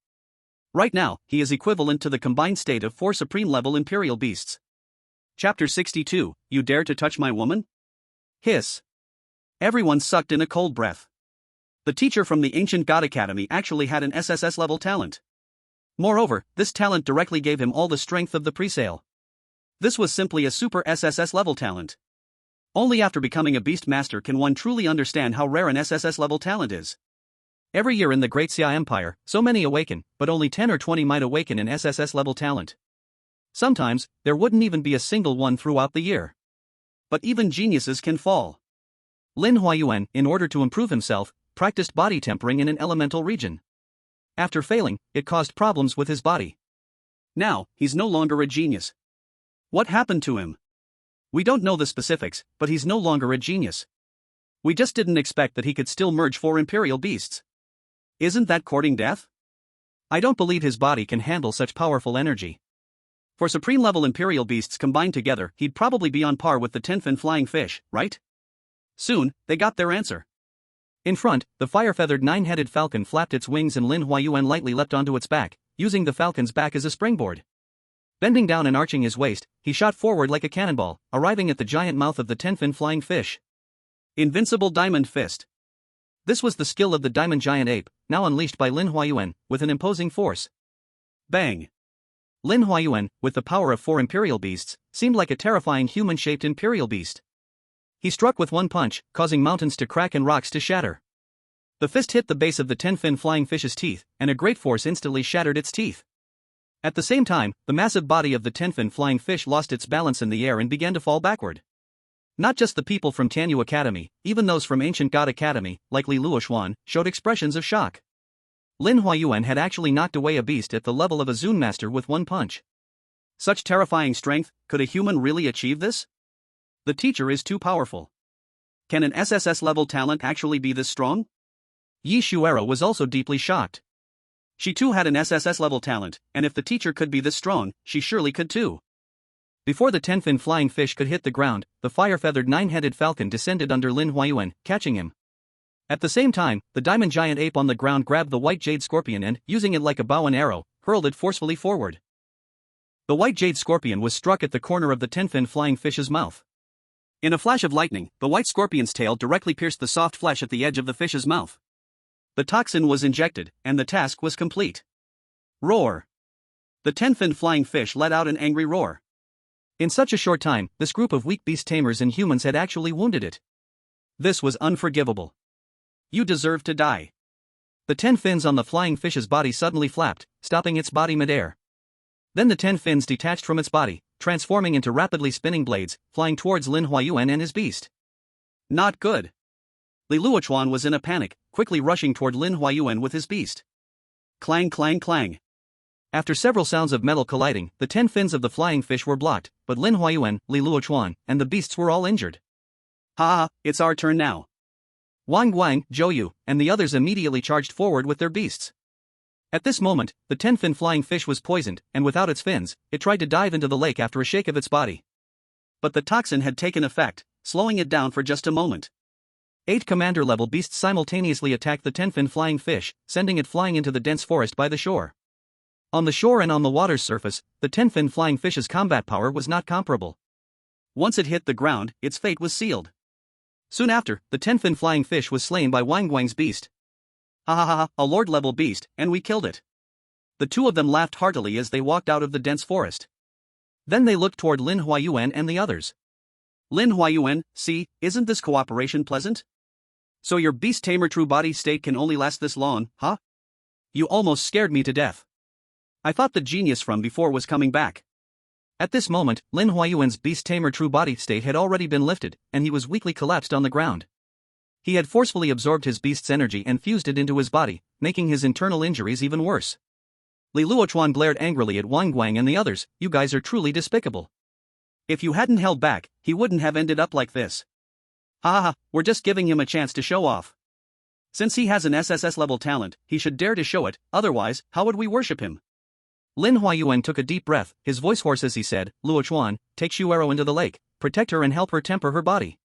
Right now, he is equivalent to the combined state of 4 supreme-level imperial beasts. Chapter 62, You Dare to Touch My Woman? Hiss. Everyone sucked in a cold breath. The teacher from the Ancient God Academy actually had an SSS-level talent. Moreover, this talent directly gave him all the strength of the presale. This was simply a super SSS-level talent. Only after becoming a Beast Master can one truly understand how rare an SSS-level talent is. Every year in the Great Xia Empire, so many awaken, but only 10 or 20 might awaken an SSS-level talent. Sometimes, there wouldn't even be a single one throughout the year. But even geniuses can fall. Lin Huayuan, in order to improve himself, practiced body tempering in an elemental region. After failing, it caused problems with his body. Now, he's no longer a genius. What happened to him? We don't know the specifics, but he's no longer a genius. We just didn't expect that he could still merge 4 imperial beasts. Isn't that courting death? I don't believe his body can handle such powerful energy. For supreme-level imperial beasts combined together, he'd probably be on par with the 10-fin flying fish, right? Soon, they got their answer. In front, the fire-feathered 9-headed falcon flapped its wings and Lin Huayuan lightly leapt onto its back, using the falcon's back as a springboard. Bending down and arching his waist, he shot forward like a cannonball, arriving at the giant mouth of the 10-fin flying fish. Invincible Diamond Fist. This was the skill of the diamond giant ape, now unleashed by Lin Huayuan, with an imposing force. Bang! Lin Huayuan, with the power of 4 imperial beasts, seemed like a terrifying human-shaped imperial beast. He struck with one punch, causing mountains to crack and rocks to shatter. The fist hit the base of the 10-fin flying fish's teeth, and a great force instantly shattered its teeth. At the same time, the massive body of the 10-fin flying fish lost its balance in the air and began to fall backward. Not just the people from Tianyu Academy, even those from Ancient God Academy, like Li Luoxuan, showed expressions of shock. Lin Huayuan had actually knocked away a beast at the level of a Zun master with one punch. Such terrifying strength, could a human really achieve this? The teacher is too powerful. Can an SSS-level talent actually be this strong? Yi Xuera was also deeply shocked. She too had an SSS-level talent, and if the teacher could be this strong, she surely could too. Before the 10-fin flying fish could hit the ground, the fire-feathered 9-headed falcon descended under Lin Huayuan, catching him. At the same time, the diamond giant ape on the ground grabbed the white jade scorpion and, using it like a bow and arrow, hurled it forcefully forward. The white jade scorpion was struck at the corner of the 10-fin flying fish's mouth. In a flash of lightning, the white scorpion's tail directly pierced the soft flesh at the edge of the fish's mouth. The toxin was injected, and the task was complete. Roar! The 10-fin flying fish let out an angry roar. In such a short time, this group of weak beast tamers and humans had actually wounded it. This was unforgivable. You deserve to die. The 10 fins on the flying fish's body suddenly flapped, stopping its body midair. Then the 10 fins detached from its body, transforming into rapidly spinning blades, flying towards Lin Huayuan and his beast. Not good. Li Luochuan was in a panic, quickly rushing toward Lin Huayuan with his beast. Clang clang clang. After several sounds of metal colliding, the 10 fins of the flying fish were blocked, but Lin Huayuan, Li Luochuan, and the beasts were all injured. Ha ha, it's our turn now. Wang Guang, Zhou Yu, and the others immediately charged forward with their beasts. At this moment, the 10-fin flying fish was poisoned, and without its fins, it tried to dive into the lake after a shake of its body. But the toxin had taken effect, slowing it down for just a moment. 8 commander-level beasts simultaneously attacked the 10-fin flying fish, sending it flying into the dense forest by the shore. On the shore and on the water's surface, the 10-fin flying fish's combat power was not comparable. Once it hit the ground, its fate was sealed. Soon after, the 10-fin flying fish was slain by Wang Guang's beast. Ha ha ha, a lord-level beast, and we killed it. The two of them laughed heartily as they walked out of the dense forest. Then they looked toward Lin Huayuan and the others. Lin Huayuan, see, isn't this cooperation pleasant? So your beast-tamer true body state can only last this long, huh? You almost scared me to death. I thought the genius from before was coming back. At this moment, Lin Huayuan's Beast-Tamer true body state had already been lifted, and he was weakly collapsed on the ground. He had forcefully absorbed his beast's energy and fused it into his body, making his internal injuries even worse. Li Luochuan glared angrily at Wang Guang and the others. You guys are truly despicable. If you hadn't held back, he wouldn't have ended up like this. Ha, we're just giving him a chance to show off. Since he has an SSS level talent, he should dare to show it, otherwise, how would we worship him? Lin Huayuan took a deep breath, his voice hoarse as he said, Luochuan, take Shuero into the lake, protect her and help her temper her body.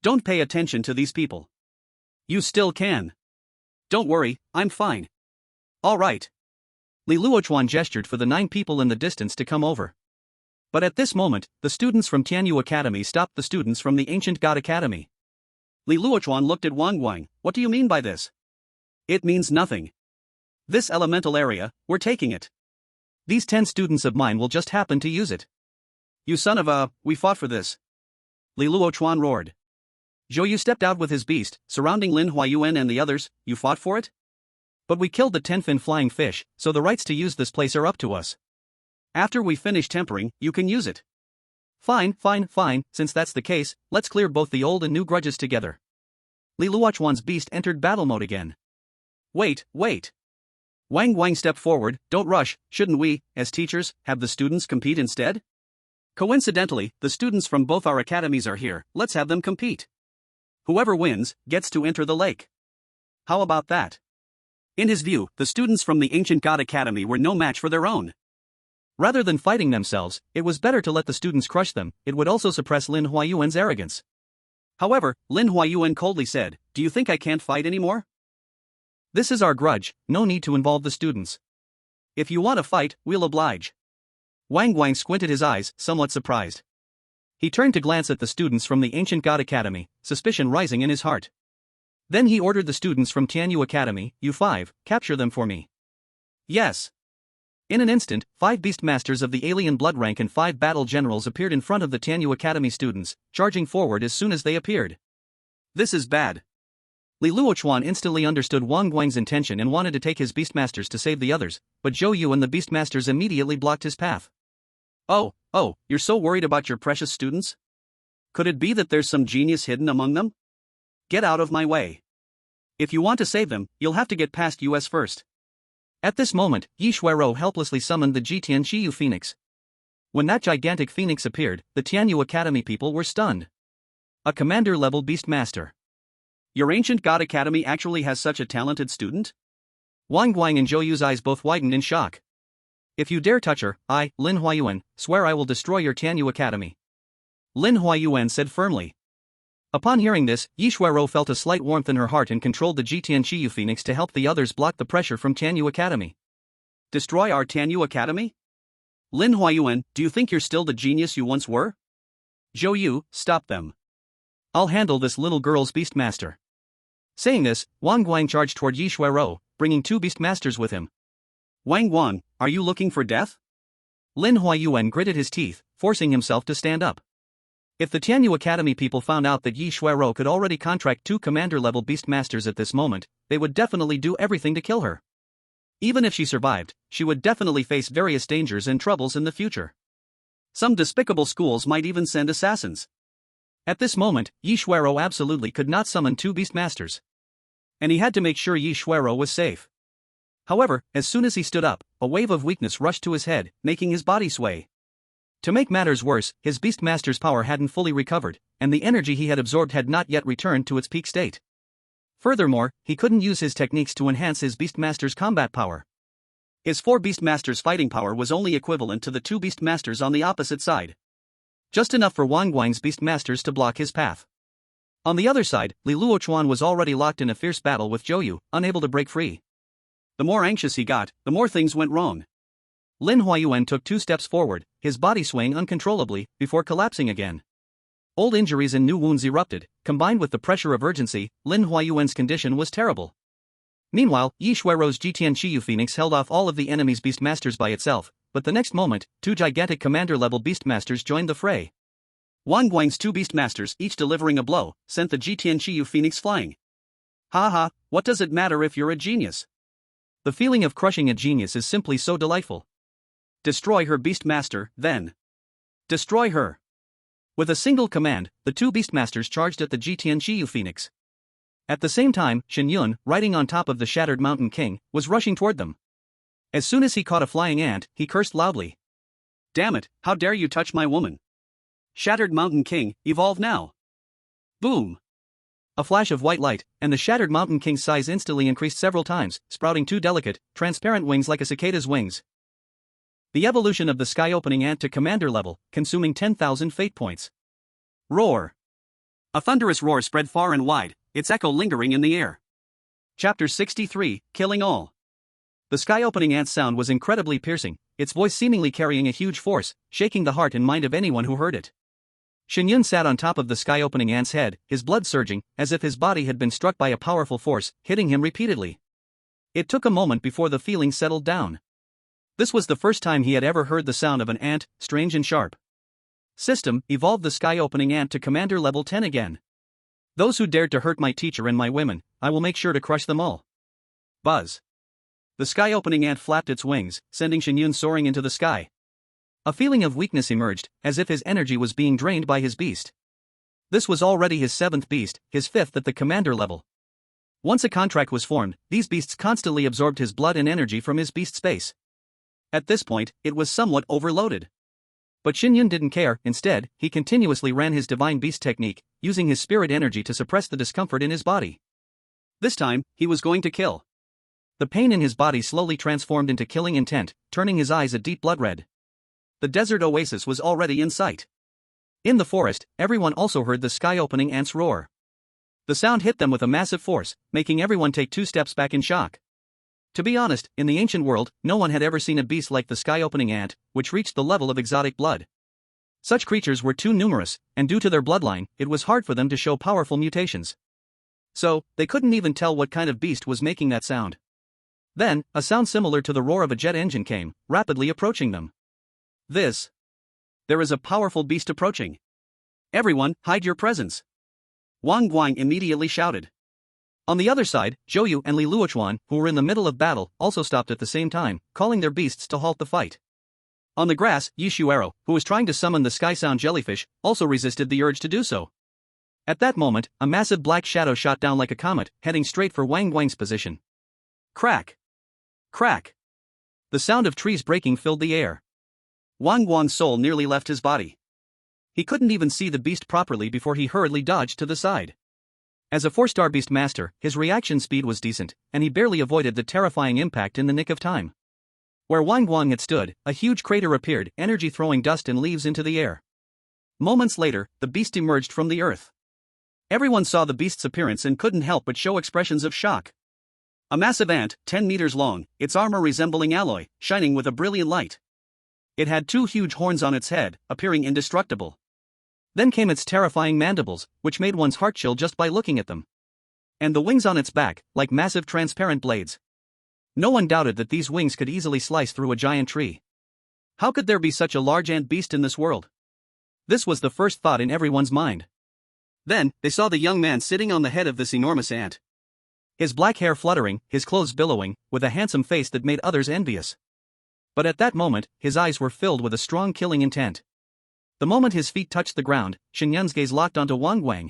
Don't pay attention to these people. You still can. Don't worry, I'm fine. All right. Li Luochuan gestured for the 9 people in the distance to come over. But at this moment, the students from Tianyu Academy stopped the students from the Ancient God Academy. Li Luochuan looked at Wang Guang. What do you mean by this? It means nothing. This elemental area, we're taking it. These 10 students of mine will just happen to use it. You son of a, we fought for this. Li Luochuan roared. Zhou Yu stepped out with his beast, surrounding Lin Huayuan and the others. You fought for it? But we killed the 10-fin flying fish, so the rights to use this place are up to us. After we finish tempering, you can use it. Fine, since that's the case, let's clear both the old and new grudges together. Li Luochuan's beast entered battle mode again. Wait. Wang Guang stepped forward. Don't rush, shouldn't we, as teachers, have the students compete instead? Coincidentally, the students from both our academies are here, let's have them compete. Whoever wins, gets to enter the lake. How about that? In his view, the students from the Ancient God Academy were no match for their own. Rather than fighting themselves, it was better to let the students crush them, it would also suppress Lin Huayuan's arrogance. However, Lin Huayuan coldly said, do you think I can't fight anymore? This is our grudge, no need to involve the students. If you want to fight, we'll oblige. Wang Guang squinted his eyes, somewhat surprised. He turned to glance at the students from the Ancient God Academy, suspicion rising in his heart. Then he ordered the students from Tianyu Academy, you 5, capture them for me. Yes. In an instant, 5 Beastmasters of the alien blood rank and 5 battle generals appeared in front of the Tianyu Academy students, charging forward as soon as they appeared. This is bad. Li Luochuan instantly understood Wang Guang's intention and wanted to take his Beastmasters to save the others, but Zhou Yu and the Beastmasters immediately blocked his path. Oh, you're so worried about your precious students? Could it be that there's some genius hidden among them? Get out of my way. If you want to save them, you'll have to get past us first. At this moment, Yi Shuero helplessly summoned the Jitian Shiyu Phoenix. When that gigantic phoenix appeared, the Tianyu Academy people were stunned. A commander-level Beastmaster. Your Ancient God Academy actually has such a talented student? Wang Guang and Zhou Yu's eyes both widened in shock. If you dare touch her, I, Lin Huayuan, swear I will destroy your Tianyu Academy. Lin Huayuan said firmly. Upon hearing this, Yi Shuero felt a slight warmth in her heart and controlled the Jitian Shiyu Phoenix to help the others block the pressure from Tianyu Academy. Destroy our Tianyu Academy? Lin Huayuan, do you think you're still the genius you once were? Zhou Yu, stop them. I'll handle this little girl's Beastmaster. Saying this, Wang Guang charged toward Yi Shuero, bringing 2 Beastmasters with him. Wang Guang, are you looking for death? Lin Huayuan gritted his teeth, forcing himself to stand up. If the Tianyu Academy people found out that Yi Shuero could already contract 2 commander-level Beastmasters at this moment, they would definitely do everything to kill her. Even if she survived, she would definitely face various dangers and troubles in the future. Some despicable schools might even send assassins. At this moment, Yi Shuero absolutely could not summon 2 Beastmasters. And he had to make sure Yi Shuero was safe. However, as soon as he stood up, a wave of weakness rushed to his head, making his body sway. To make matters worse, his Beastmaster's power hadn't fully recovered, and the energy he had absorbed had not yet returned to its peak state. Furthermore, he couldn't use his techniques to enhance his Beastmaster's combat power. His 4 Beastmasters' fighting power was only equivalent to the 2 Beastmasters on the opposite side. Just enough for Wang Guang's Beastmasters to block his path. On the other side, Li Luochuan was already locked in a fierce battle with Zhou Yu, unable to break free. The more anxious he got, the more things went wrong. Lin Huayuan took 2 steps forward, his body swaying uncontrollably, before collapsing again. Old injuries and new wounds erupted, combined with the pressure of urgency, Lin Huayuan's condition was terrible. Meanwhile, Yi Shuero's Jitian Shiyu Phoenix held off all of the enemy's Beastmasters by itself, but the next moment, 2 gigantic commander-level Beastmasters joined the fray. Wang Guang's 2 Beastmasters, each delivering a blow, sent the Jitian Shiyu Phoenix flying. Ha, what does it matter if you're a genius? The feeling of crushing a genius is simply so delightful. Destroy her Beastmaster, then. Destroy her. With a single command, the two beastmasters charged at the Jitian Shiyu Phoenix. At the same time, Shen Yun, riding on top of the shattered Mountain King, was rushing toward them. As soon as he caught a flying ant, he cursed loudly. Damn it, how dare you touch my woman? Shattered Mountain King, evolve now. Boom. A flash of white light, and the shattered Mountain King's size instantly increased several times, sprouting two delicate, transparent wings like a cicada's wings. The evolution of the sky-opening ant to commander level, consuming 10,000 fate points. Roar. A thunderous roar spread far and wide, its echo lingering in the air. Chapter 63, Killing All. The sky-opening ant's sound was incredibly piercing, its voice seemingly carrying a huge force, shaking the heart and mind of anyone who heard it. Shen Yun sat on top of the sky-opening ant's head, his blood surging, as if his body had been struck by a powerful force, hitting him repeatedly. It took a moment before the feeling settled down. This was the first time he had ever heard the sound of an ant, strange and sharp. System, evolve the sky-opening ant to commander level 10 again. Those who dared to hurt my teacher and my women, I will make sure to crush them all. Buzz. The sky-opening ant flapped its wings, sending Shen Yun soaring into the sky. A feeling of weakness emerged, as if his energy was being drained by his beast. This was already his 7th beast, his 5th at the commander level. Once a contract was formed, these beasts constantly absorbed his blood and energy from his beast space. At this point, it was somewhat overloaded. But Shen Yun didn't care. Instead, he continuously ran his divine beast technique, using his spirit energy to suppress the discomfort in his body. This time, he was going to kill. The pain in his body slowly transformed into killing intent, turning his eyes a deep blood red. The desert oasis was already in sight. In the forest, everyone also heard the sky-opening ant's roar. The sound hit them with a massive force, making everyone take 2 steps back in shock. To be honest, in the ancient world, no one had ever seen a beast like the sky-opening ant, which reached the level of exotic blood. Such creatures were too numerous, and due to their bloodline, it was hard for them to show powerful mutations. So, they couldn't even tell what kind of beast was making that sound. Then, a sound similar to the roar of a jet engine came, rapidly approaching them. There is a powerful beast approaching. Everyone, hide your presence. Wang Guang immediately shouted. On the other side, Zhou Yu and Li Luochuan, who were in the middle of battle, also stopped at the same time, calling their beasts to halt the fight. On the grass, Yi Shuero, who was trying to summon the Sky Sound jellyfish, also resisted the urge to do so. At that moment, a massive black shadow shot down like a comet, heading straight for Wang Guang's position. Crack! Crack! The sound of trees breaking filled the air. Wang Guang's soul nearly left his body. He couldn't even see the beast properly before he hurriedly dodged to the side. As a 4-star beast master, his reaction speed was decent, and he barely avoided the terrifying impact in the nick of time. Where Wang Guang had stood, a huge crater appeared, energy throwing dust and leaves into the air. Moments later, the beast emerged from the earth. Everyone saw the beast's appearance and couldn't help but show expressions of shock. A massive ant, 10 meters long, its armor resembling alloy, shining with a brilliant light. It had 2 huge horns on its head, appearing indestructible. Then came its terrifying mandibles, which made one's heart chill just by looking at them. And the wings on its back, like massive transparent blades. No one doubted that these wings could easily slice through a giant tree. How could there be such a large ant beast in this world? This was the first thought in everyone's mind. Then, they saw the young man sitting on the head of this enormous ant. His black hair fluttering, his clothes billowing, with a handsome face that made others envious. But at that moment, his eyes were filled with a strong killing intent. The moment his feet touched the ground, Shen Yun's gaze locked onto Wang Guang.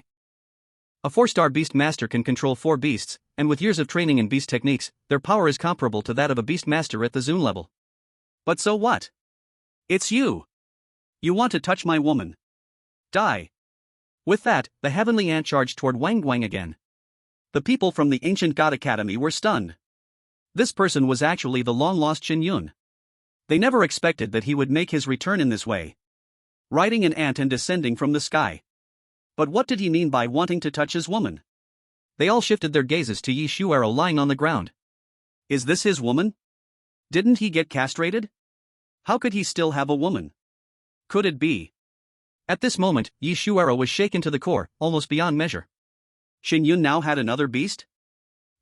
A 4-star beast master can control 4 beasts, and with years of training in beast techniques, their power is comparable to that of a beast master at the Zun level. But so what? It's you! You want to touch my woman. Die! With that, the heavenly ant charged toward Wang Guang again. The people from the ancient god academy were stunned. This person was actually the long-lost Shen Yun. They never expected that he would make his return in this way. Riding an ant and descending from the sky. But what did he mean by wanting to touch his woman? They all shifted their gazes to Yi Shuero lying on the ground. Is this his woman? Didn't he get castrated? How could he still have a woman? Could it be? At this moment, Yi Shuero was shaken to the core, almost beyond measure. Shen Yun now had another beast?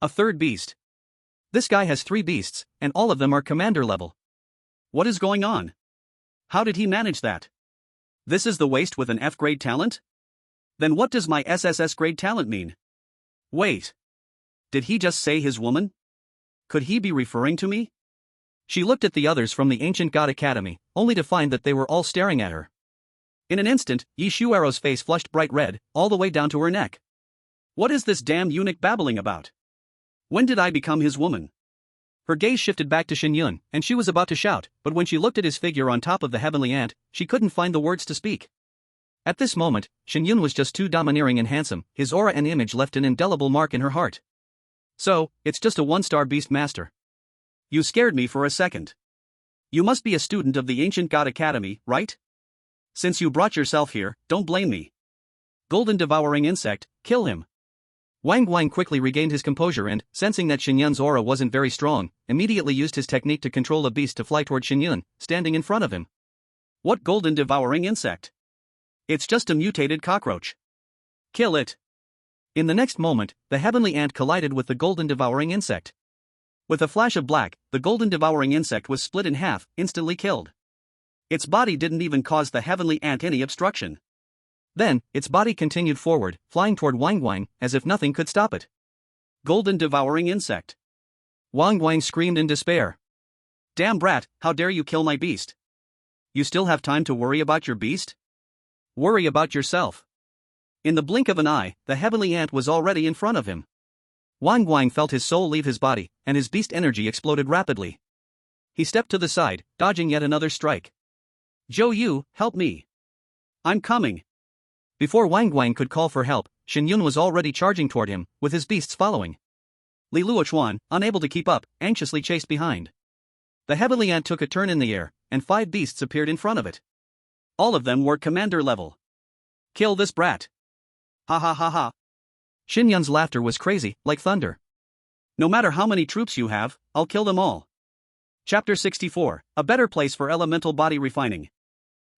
A 3rd beast. This guy has 3 beasts, and all of them are commander level. What is going on? How did he manage that? This is the waste with an F-grade talent? Then what does my SSS grade talent mean? Wait. Did he just say his woman? Could he be referring to me? She looked at the others from the ancient god academy, only to find that they were all staring at her. In an instant, Yi Shuaro's face flushed bright red, all the way down to her neck. What is this damn eunuch babbling about? When did I become his woman? Her gaze shifted back to Shen Yun, and she was about to shout, but when she looked at his figure on top of the heavenly ant, she couldn't find the words to speak. At this moment, Shen Yun was just too domineering and handsome, his aura and image left an indelible mark in her heart. So, it's just a one-star beast master. You scared me for a second. You must be a student of the ancient god academy, right? Since you brought yourself here, don't blame me. Golden devouring insect, kill him. Wang Guang quickly regained his composure and, sensing that Shen Yun's aura wasn't very strong, immediately used his technique to control a beast to fly toward Shen Yun, standing in front of him. What golden devouring insect? It's just a mutated cockroach. Kill it. In the next moment, the heavenly ant collided with the golden devouring insect. With a flash of black, the golden devouring insect was split in half, instantly killed. Its body didn't even cause the heavenly ant any obstruction. Then, its body continued forward, flying toward Wang Guang, as if nothing could stop it. Golden devouring insect. Wang Guang screamed in despair. Damn brat, how dare you kill my beast? You still have time to worry about your beast? Worry about yourself. In the blink of an eye, the heavenly ant was already in front of him. Wang Guang felt his soul leave his body, and his beast energy exploded rapidly. He stepped to the side, dodging yet another strike. Zhou Yu, help me. I'm coming. Before Wang Guang could call for help, Shen Yun was already charging toward him, with his beasts following. Li Luochuan, unable to keep up, anxiously chased behind. The heavenly ant took a turn in the air, and 5 beasts appeared in front of it. All of them were commander level. Kill this brat. Ha ha ha ha. Shen Yun's laughter was crazy, like thunder. No matter how many troops you have, I'll kill them all. Chapter 64, A Better Place for Elemental Body Refining.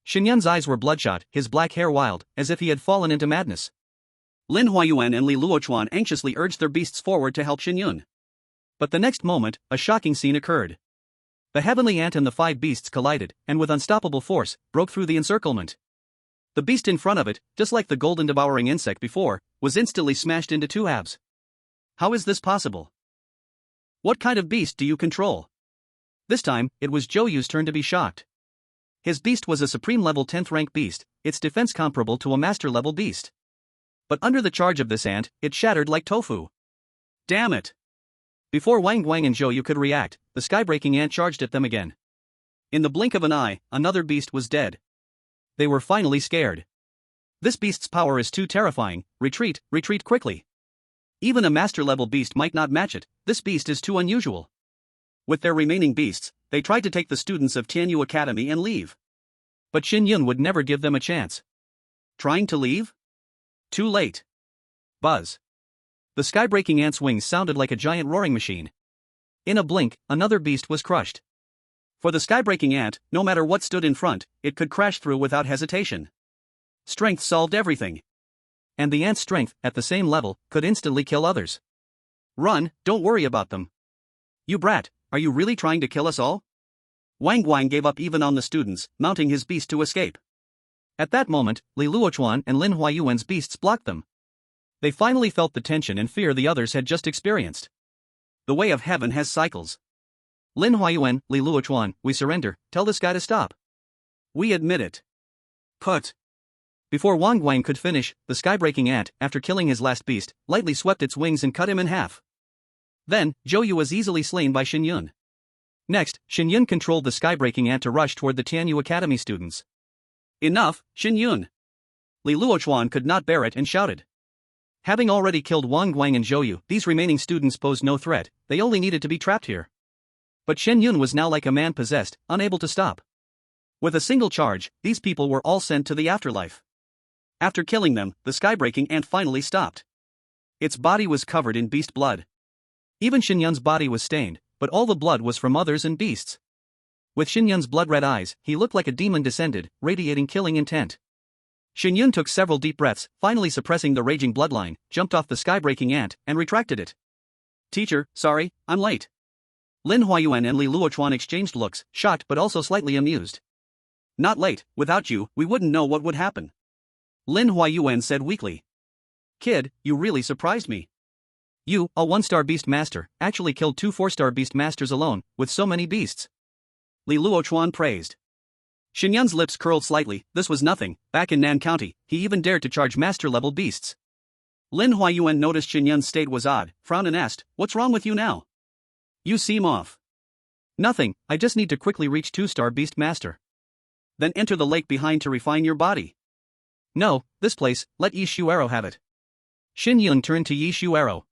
Shen Yun's eyes were bloodshot, his black hair wild, as if he had fallen into madness. Lin Huayuan and Li Luochuan anxiously urged their beasts forward to help Shen Yun. But the next moment, a shocking scene occurred. The heavenly ant and the 5 beasts collided, and with unstoppable force, broke through the encirclement. The beast in front of it, just like the golden devouring insect before, was instantly smashed into 2 halves. How is this possible? What kind of beast do you control? This time, it was Zhou Yu's turn to be shocked. His beast was a supreme level 10th rank beast, its defense comparable to a master level beast. But under the charge of this ant, it shattered like tofu. Damn it! Before Wang Guang and Zhou Yu could react, the skybreaking ant charged at them again. In the blink of an eye, another beast was dead. They were finally scared. This beast's power is too terrifying, retreat, retreat quickly. Even a master level beast might not match it, this beast is too unusual. With their remaining beasts, they tried to take the students of Tianyu Academy and leave. But Shen Yun would never give them a chance. Trying to leave? Too late. Buzz. The skybreaking ant's wings sounded like a giant roaring machine. In a blink, another beast was crushed. For the skybreaking ant, no matter what stood in front, it could crash through without hesitation. Strength solved everything. And the ant's strength, at the same level, could instantly kill others. Run, don't worry about them. You brat, are you really trying to kill us all? Wang Guang gave up even on the students, mounting his beast to escape. At that moment, Li Luochuan and Lin Huayuan's beasts blocked them. They finally felt the tension and fear the others had just experienced. The way of heaven has cycles. Lin Huayuan, Li Luochuan, we surrender, tell this guy to stop. We admit it. Put. Before Wang Guang could finish, the skybreaking ant, after killing his last beast, lightly swept its wings and cut him in half. Then, Zhou Yu was easily slain by Shen Yun. Next, Shen Yun controlled the skybreaking ant to rush toward the Tianyu Academy students. Enough, Shen Yun! Li Luochuan could not bear it and shouted. Having already killed Wang Guang and Zhou Yu, these remaining students posed no threat, they only needed to be trapped here. But Shen Yun was now like a man possessed, unable to stop. With a single charge, these people were all sent to the afterlife. After killing them, the skybreaking ant finally stopped. Its body was covered in beast blood. Even Shen Yun's body was stained, but all the blood was from others and beasts. With Shen Yun's blood-red eyes, he looked like a demon descended, radiating killing intent. Shen Yun took several deep breaths, finally suppressing the raging bloodline, jumped off the skybreaking ant, and retracted it. Teacher, sorry, I'm late. Lin Huayuan and Li Luochuan exchanged looks, shocked but also slightly amused. Not late, without you, we wouldn't know what would happen. Lin Huayuan said weakly. Kid, you really surprised me. You, a 1-star beast master, actually killed 2 4-star beast masters alone, with so many beasts. Li Luochuan praised. Shen Yun's lips curled slightly. This was nothing. Back in Nan County, he even dared to charge master-level beasts. Lin Huayuan noticed Shen Yun's state was odd, frowned and asked, "What's wrong with you now? You seem off." "Nothing, I just need to quickly reach 2-star beast master." "Then enter the lake behind to refine your body." "No, this place, let Yi Shuero have it." Shen Yun turned to Yi Shuero.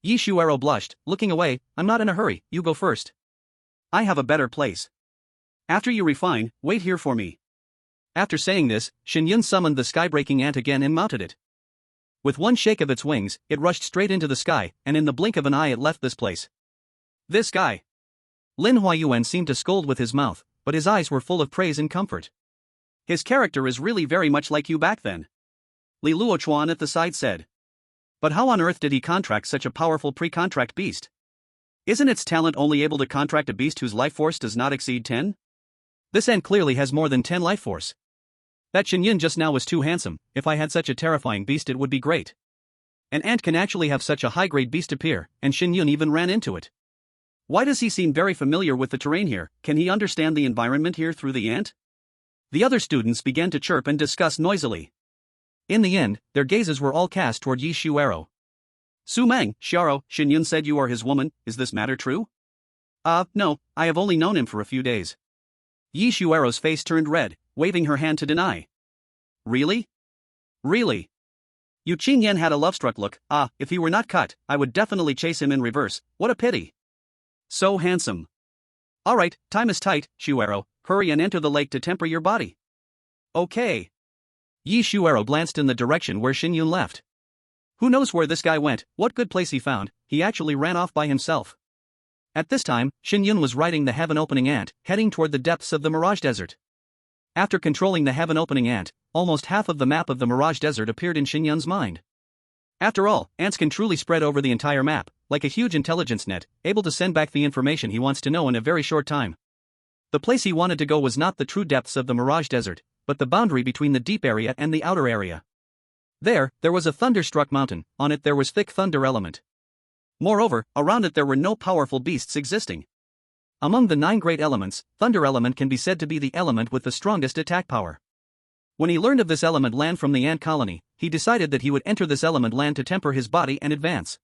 Yi Shuero blushed, looking away. "I'm not in a hurry, you go first. I have a better place. After you refine, wait here for me." After saying this, Shen Yun summoned the sky-breaking ant again and mounted it. With one shake of its wings, it rushed straight into the sky, and in the blink of an eye it left this place. "This guy." Lin Huayuan seemed to scold with his mouth, but his eyes were full of praise and comfort. "His character is really very much like you back then," Li Luochuan at the side said. "But how on earth did he contract such a powerful pre-contract beast? Isn't its talent only able to contract a beast whose life force does not exceed 10? This ant clearly has more than 10 life force. That Shen Yun just now was too handsome. If I had such a terrifying beast it would be great. An ant can actually have such a high-grade beast appear, and Shen Yun even ran into it. Why does he seem very familiar with the terrain here? Can he understand the environment here through the ant?" The other students began to chirp and discuss noisily. In the end, their gazes were all cast toward Yi Shuero. "Su Meng, Xiaro, Shen Yun said you are his woman, is this matter true?" No, I have only known him for a few days." Yi Shuero's face turned red, waving her hand to deny. "Really? Really?" Yu Qingyan had a love-struck look. If he were not cut, I would definitely chase him in reverse, what a pity. So handsome. "Alright, time is tight, Shuero, hurry and enter the lake to temper your body." "Okay." Yi Shuero glanced in the direction where Shen Yun left. Who knows where this guy went, what good place he found, he actually ran off by himself. At this time, Shen Yun was riding the heaven-opening ant, heading toward the depths of the Mirage Desert. After controlling the heaven-opening ant, almost half of the map of the Mirage Desert appeared in Shen Yun's mind. After all, ants can truly spread over the entire map, like a huge intelligence net, able to send back the information he wants to know in a very short time. The place he wanted to go was not the true depths of the Mirage Desert, but the boundary between the deep area and the outer area. There was a thunderstruck mountain, on it there was thick thunder element. Moreover, around it there were no powerful beasts existing. Among the 9 great elements, thunder element can be said to be the element with the strongest attack power. When he learned of this element land from the ant colony, he decided that he would enter this element land to temper his body and advance.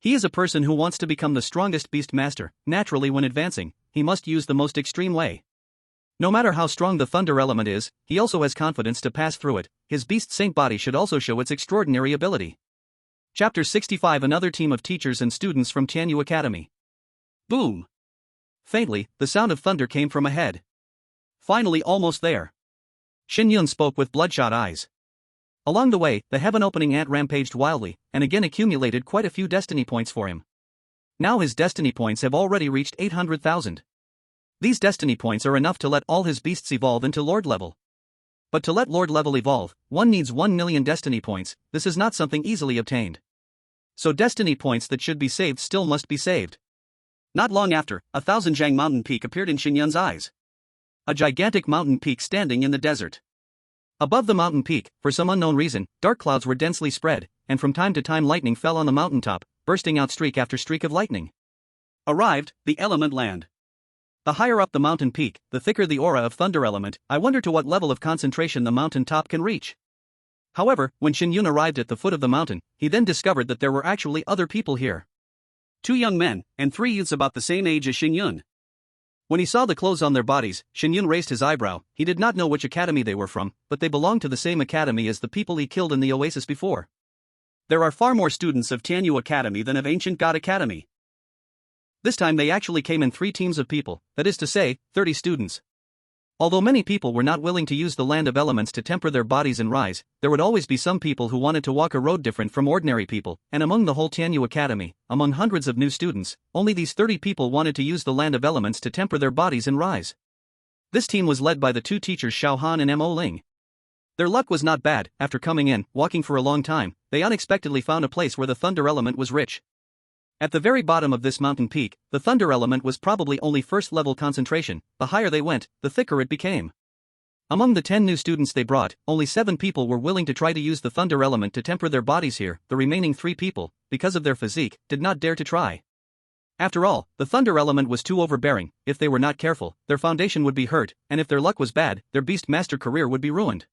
He is a person who wants to become the strongest beast master. Naturally, when advancing, he must use the most extreme way. No matter how strong the thunder element is, he also has confidence to pass through it. His beast saint body should also show its extraordinary ability. Chapter 65. Another team of teachers and students from Tianyu Academy. Boom! Faintly, the sound of thunder came from ahead. Finally, almost there. Shen Yun spoke with bloodshot eyes. Along the way, the heaven-opening ant rampaged wildly, and again accumulated quite a few destiny points for him. Now his destiny points have already reached 800,000. These destiny points are enough to let all his beasts evolve into Lord level. But to let Lord level evolve, one needs 1 million destiny points. This is not something easily obtained. So destiny points that should be saved still must be saved. Not long after, 1,000 Zhang mountain peak appeared in Shen Yun's eyes. A gigantic mountain peak standing in the desert. Above the mountain peak, for some unknown reason, dark clouds were densely spread, and from time to time lightning fell on the mountaintop, bursting out streak after streak of lightning. Arrived, the element land. The higher up the mountain peak, the thicker the aura of thunder element. I wonder to what level of concentration the mountain top can reach. However, when Shen Yun arrived at the foot of the mountain, he then discovered that there were actually other people here. 2 young men, and 3 youths about the same age as Shen Yun. When he saw the clothes on their bodies, Shen Yun raised his eyebrow. He did not know which academy they were from, but they belonged to the same academy as the people he killed in the oasis before. There are far more students of Tianyu Academy than of Ancient God Academy. This time they actually came in 3 teams of people, that is to say, 30 students. Although many people were not willing to use the land of elements to temper their bodies and rise, there would always be some people who wanted to walk a road different from ordinary people, and among the whole Tianyu Academy, among hundreds of new students, only these 30 people wanted to use the land of elements to temper their bodies and rise. This team was led by the 2 teachers Xiao Han and Mo Ling. Their luck was not bad. After coming in, walking for a long time, they unexpectedly found a place where the thunder element was rich. At the very bottom of this mountain peak, the thunder element was probably only first-level concentration. The higher they went, the thicker it became. Among the 10 new students they brought, only 7 people were willing to try to use the thunder element to temper their bodies here. The remaining 3 people, because of their physique, did not dare to try. After all, the thunder element was too overbearing. If they were not careful, their foundation would be hurt, and if their luck was bad, their beast master career would be ruined.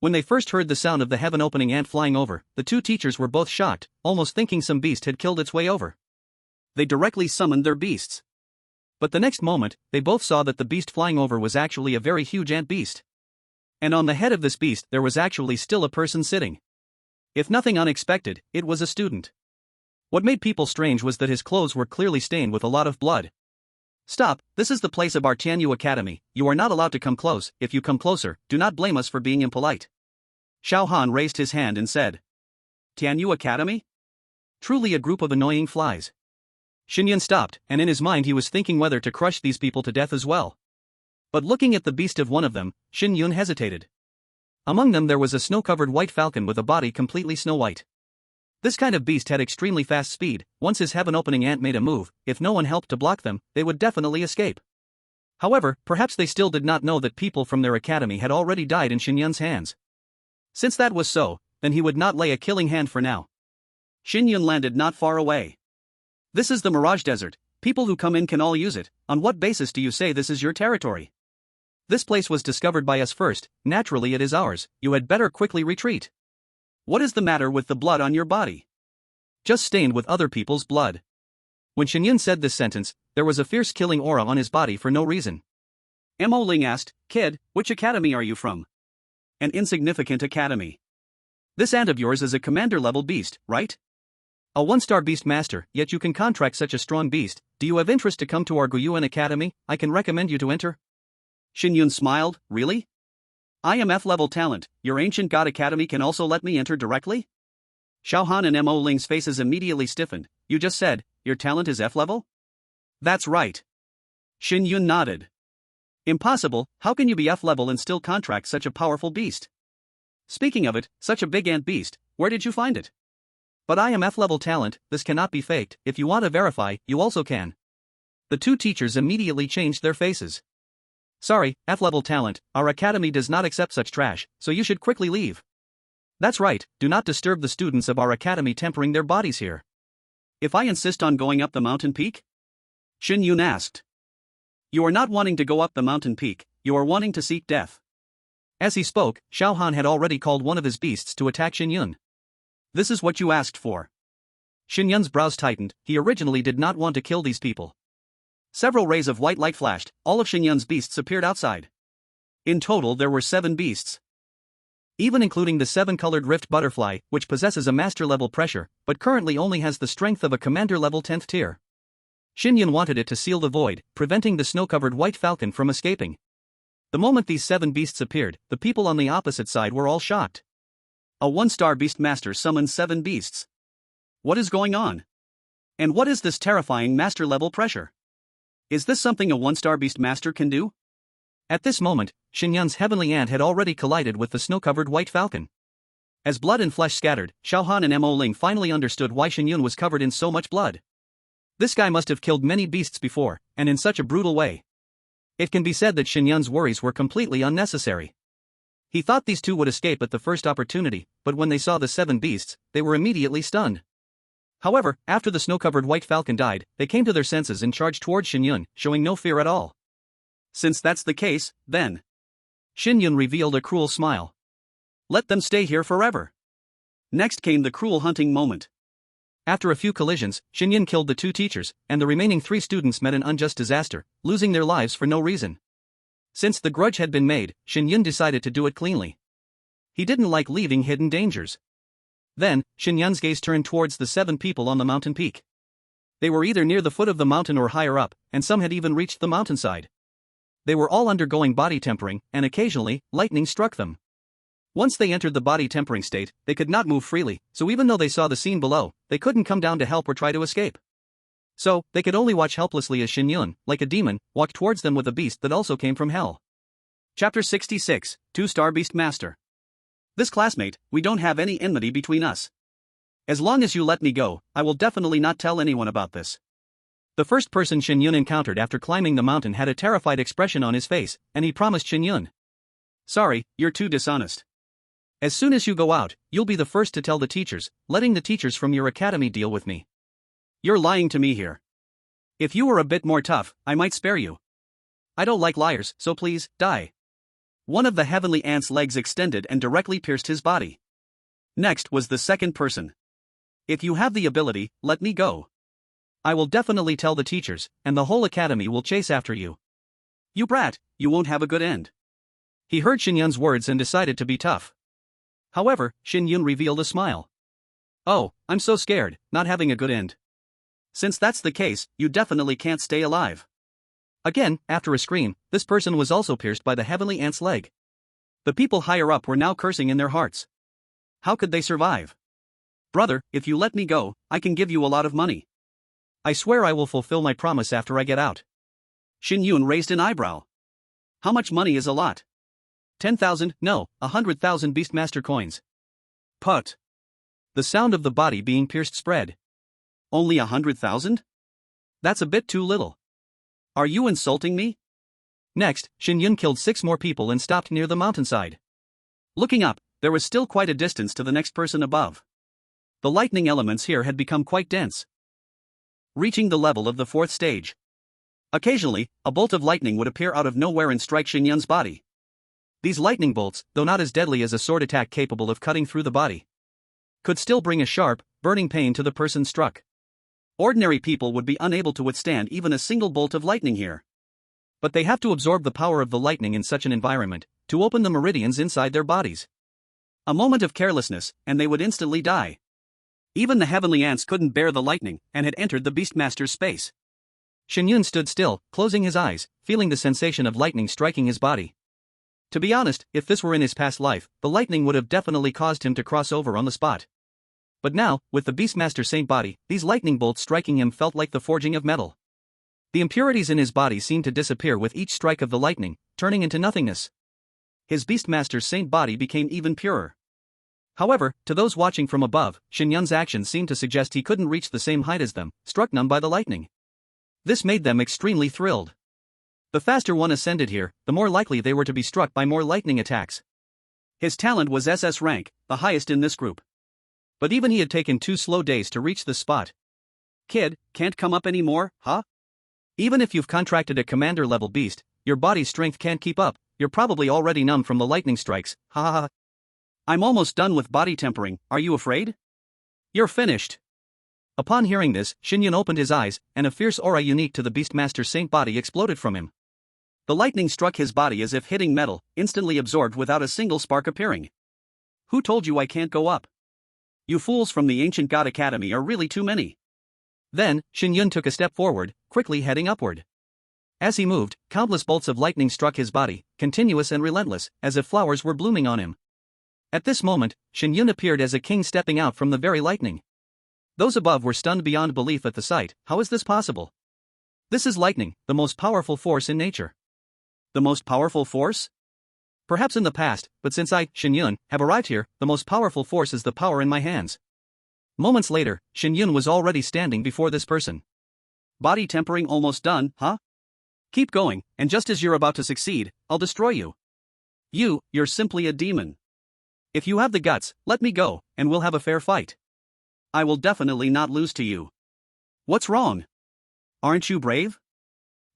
When they first heard the sound of the heaven-opening ant flying over, the two teachers were both shocked, almost thinking some beast had killed its way over. They directly summoned their beasts. But the next moment, they both saw that the beast flying over was actually a very huge ant beast. And on the head of this beast there was actually still a person sitting. If nothing unexpected, it was a student. What made people strange was that his clothes were clearly stained with a lot of blood. "Stop, this is the place of our Tianyu Academy, you are not allowed to come close. If you come closer, do not blame us for being impolite." Xiao Han raised his hand and said. "Tianyu Academy? Truly a group of annoying flies." Shen Yun stopped, and in his mind he was thinking whether to crush these people to death as well. But looking at the beast of one of them, Shen Yun hesitated. Among them there was a snow-covered white falcon with a body completely snow-white. This kind of beast had extremely fast speed. Once his heaven-opening ant made a move, if no one helped to block them, they would definitely escape. However, perhaps they still did not know that people from their academy had already died in Shen Yun's hands. Since that was so, then he would not lay a killing hand for now. Shen Yun landed not far away. "This is the Mirage Desert, people who come in can all use it. On what basis do you say this is your territory? This place was discovered by us first, naturally it is ours, you had better quickly retreat. What is the matter with the blood on your body? Just stained with other people's blood." When Shen Yun said this sentence, there was a fierce killing aura on his body for no reason. Mo Ling asked, "Kid, which academy are you from?" "An insignificant academy. This ant of yours is a commander-level beast, right? A one-star beast master, yet you can contract such a strong beast. Do you have interest to come to our Guyuan Academy? I can recommend you to enter." Shen Yun smiled, "Really? I am F-level talent, your ancient god academy can also let me enter directly?" Xiao Han and Mo Ling's faces immediately stiffened. "You just said, your talent is F-level?" "That's right." Shen Yun nodded. "Impossible, how can you be F-level and still contract such a powerful beast? Speaking of it, such a big ant beast, where did you find it?" "But I am F-level talent, this cannot be faked, if you want to verify, you also can." The two teachers immediately changed their faces. "Sorry, F-level talent, our academy does not accept such trash, so you should quickly leave." "That's right, do not disturb the students of our academy tempering their bodies here." "If I insist on going up the mountain peak?" Shen Yun asked. "You are not wanting to go up the mountain peak, you are wanting to seek death." As he spoke, Xiao Han had already called one of his beasts to attack Shen Yun. "This is what you asked for." Shen Yun's brows tightened, he originally did not want to kill these people. Several rays of white light flashed, all of Shen Yun's beasts appeared outside. In total there were 7 beasts. Even including the 7-colored rift butterfly, which possesses a master-level pressure, but currently only has the strength of a commander-level 10th tier. Shen Yun wanted it to seal the void, preventing the snow-covered white falcon from escaping. The moment these 7 beasts appeared, the people on the opposite side were all shocked. A 1-star beast master summoned 7 beasts. What is going on? And what is this terrifying master-level pressure? Is this something a 1-star beast master can do? At this moment, Shen Yun's heavenly ant had already collided with the snow-covered white falcon. As blood and flesh scattered, Xiao Han and Mo Ling finally understood why Shen Yun was covered in so much blood. This guy must have killed many beasts before, and in such a brutal way. It can be said that Shen Yun's worries were completely unnecessary. He thought these two would escape at the first opportunity, but when they saw the 7 beasts, they were immediately stunned. However, after the snow-covered white falcon died, they came to their senses and charged towards Shen Yun, showing no fear at all. Since that's the case, then. Shen Yun revealed a cruel smile. Let them stay here forever. Next came the cruel hunting moment. After a few collisions, Shen Yun killed the 2 teachers, and the remaining 3 students met an unjust disaster, losing their lives for no reason. Since the grudge had been made, Shen Yun decided to do it cleanly. He didn't like leaving hidden dangers. Then, Shen Yun's gaze turned towards the 7 people on the mountain peak. They were either near the foot of the mountain or higher up, and some had even reached the mountainside. They were all undergoing body tempering, and occasionally, lightning struck them. Once they entered the body tempering state, they could not move freely, so even though they saw the scene below, they couldn't come down to help or try to escape. So, they could only watch helplessly as Shen Yun, like a demon, walked towards them with a beast that also came from hell. Chapter 66, 2-Star Beast Master. This classmate, we don't have any enmity between us. As long as you let me go, I will definitely not tell anyone about this. The first person Shen Yun encountered after climbing the mountain had a terrified expression on his face, and he promised Shen Yun. Sorry, you're too dishonest. As soon as you go out, you'll be the first to tell the teachers, letting the teachers from your academy deal with me. You're lying to me here. If you were a bit more tough, I might spare you. I don't like liars, so please, die. One of the heavenly ant's legs extended and directly pierced his body. Next was the second person. If you have the ability, let me go. I will definitely tell the teachers, and the whole academy will chase after you. You brat, you won't have a good end. He heard Shen Yun's words and decided to be tough. However, Shen Yun revealed a smile. Oh, I'm so scared, not having a good end. Since that's the case, you definitely can't stay alive. Again, after a scream, this person was also pierced by the heavenly ant's leg. The people higher up were now cursing in their hearts. How could they survive? Brother, if you let me go, I can give you a lot of money. I swear I will fulfill my promise after I get out. Shen Yun raised an eyebrow. How much money is a lot? 10,000, no, 100,000 Beastmaster coins. Put. The sound of the body being pierced spread. Only 100,000? That's a bit too little. Are you insulting me? Next, Shen Yun killed 6 more people and stopped near the mountainside. Looking up, there was still quite a distance to the next person above. The lightning elements here had become quite dense. Reaching the level of the 4th stage. Occasionally, a bolt of lightning would appear out of nowhere and strike Shen Yun's body. These lightning bolts, though not as deadly as a sword attack capable of cutting through the body, could still bring a sharp, burning pain to the person struck. Ordinary people would be unable to withstand even a single bolt of lightning here. But they have to absorb the power of the lightning in such an environment, to open the meridians inside their bodies. A moment of carelessness, and they would instantly die. Even the heavenly ants couldn't bear the lightning, and had entered the Beastmaster's space. Shen Yun stood still, closing his eyes, feeling the sensation of lightning striking his body. To be honest, if this were in his past life, the lightning would have definitely caused him to cross over on the spot. But now, with the Beastmaster Saint body, these lightning bolts striking him felt like the forging of metal. The impurities in his body seemed to disappear with each strike of the lightning, turning into nothingness. His Beastmaster Saint body became even purer. However, to those watching from above, Shen Yun's actions seemed to suggest he couldn't reach the same height as them, struck numb by the lightning. This made them extremely thrilled. The faster one ascended here, the more likely they were to be struck by more lightning attacks. His talent was SS rank, the highest in this group. But even he had taken 2 slow days to reach this spot. Kid, can't come up anymore, huh? Even if you've contracted a commander-level beast, your body's strength can't keep up, you're probably already numb from the lightning strikes, ha ha ha. I'm almost done with body tempering, are you afraid? You're finished. Upon hearing this, Shen Yun opened his eyes, and a fierce aura unique to the Beastmaster Saint body exploded from him. The lightning struck his body as if hitting metal, instantly absorbed without a single spark appearing. Who told you I can't go up? You fools from the Ancient God Academy are really too many. Then, Shen Yun took a step forward, quickly heading upward. As he moved, countless bolts of lightning struck his body, continuous and relentless, as if flowers were blooming on him. At this moment, Shen Yun appeared as a king stepping out from the very lightning. Those above were stunned beyond belief at the sight. How is this possible? This is lightning, the most powerful force in nature. The most powerful force? Perhaps in the past, but since I, Shen Yun, have arrived here, the most powerful force is the power in my hands. Moments later, Shen Yun was already standing before this person. Body tempering almost done, huh? Keep going, and just as you're about to succeed, I'll destroy you. You're simply a demon. If you have the guts, let me go, and we'll have a fair fight. I will definitely not lose to you. What's wrong? Aren't you brave?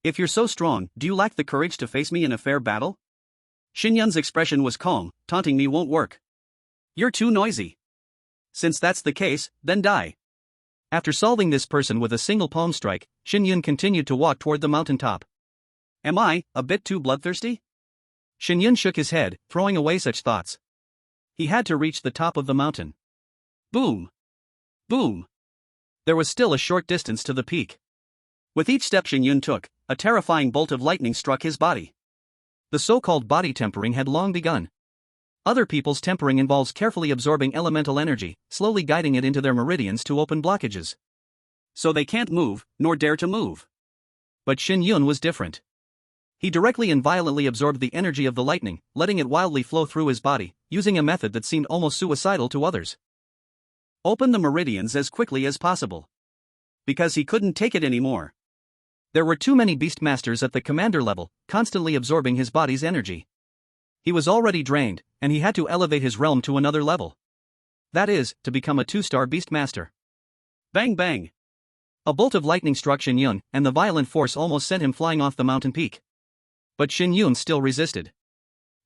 If you're so strong, do you lack the courage to face me in a fair battle? Shen Yun's expression was calm, taunting me won't work. You're too noisy. Since that's the case, then die. After solving this person with a single palm strike, Shen Yun continued to walk toward the mountaintop. Am I a bit too bloodthirsty? Shen Yun shook his head, throwing away such thoughts. He had to reach the top of the mountain. Boom! Boom! There was still a short distance to the peak. With each step Shen Yun took, a terrifying bolt of lightning struck his body. The so-called body tempering had long begun. Other people's tempering involves carefully absorbing elemental energy, slowly guiding it into their meridians to open blockages. So they can't move, nor dare to move. But Shen Yun was different. He directly and violently absorbed the energy of the lightning, letting it wildly flow through his body, using a method that seemed almost suicidal to others. Open the meridians as quickly as possible. Because he couldn't take it anymore. There were too many Beastmasters at the commander level, constantly absorbing his body's energy. He was already drained, and he had to elevate his realm to another level. That is, to become a 2-star Beastmaster. Bang bang! A bolt of lightning struck Shen Yun, and the violent force almost sent him flying off the mountain peak. But Shen Yun still resisted.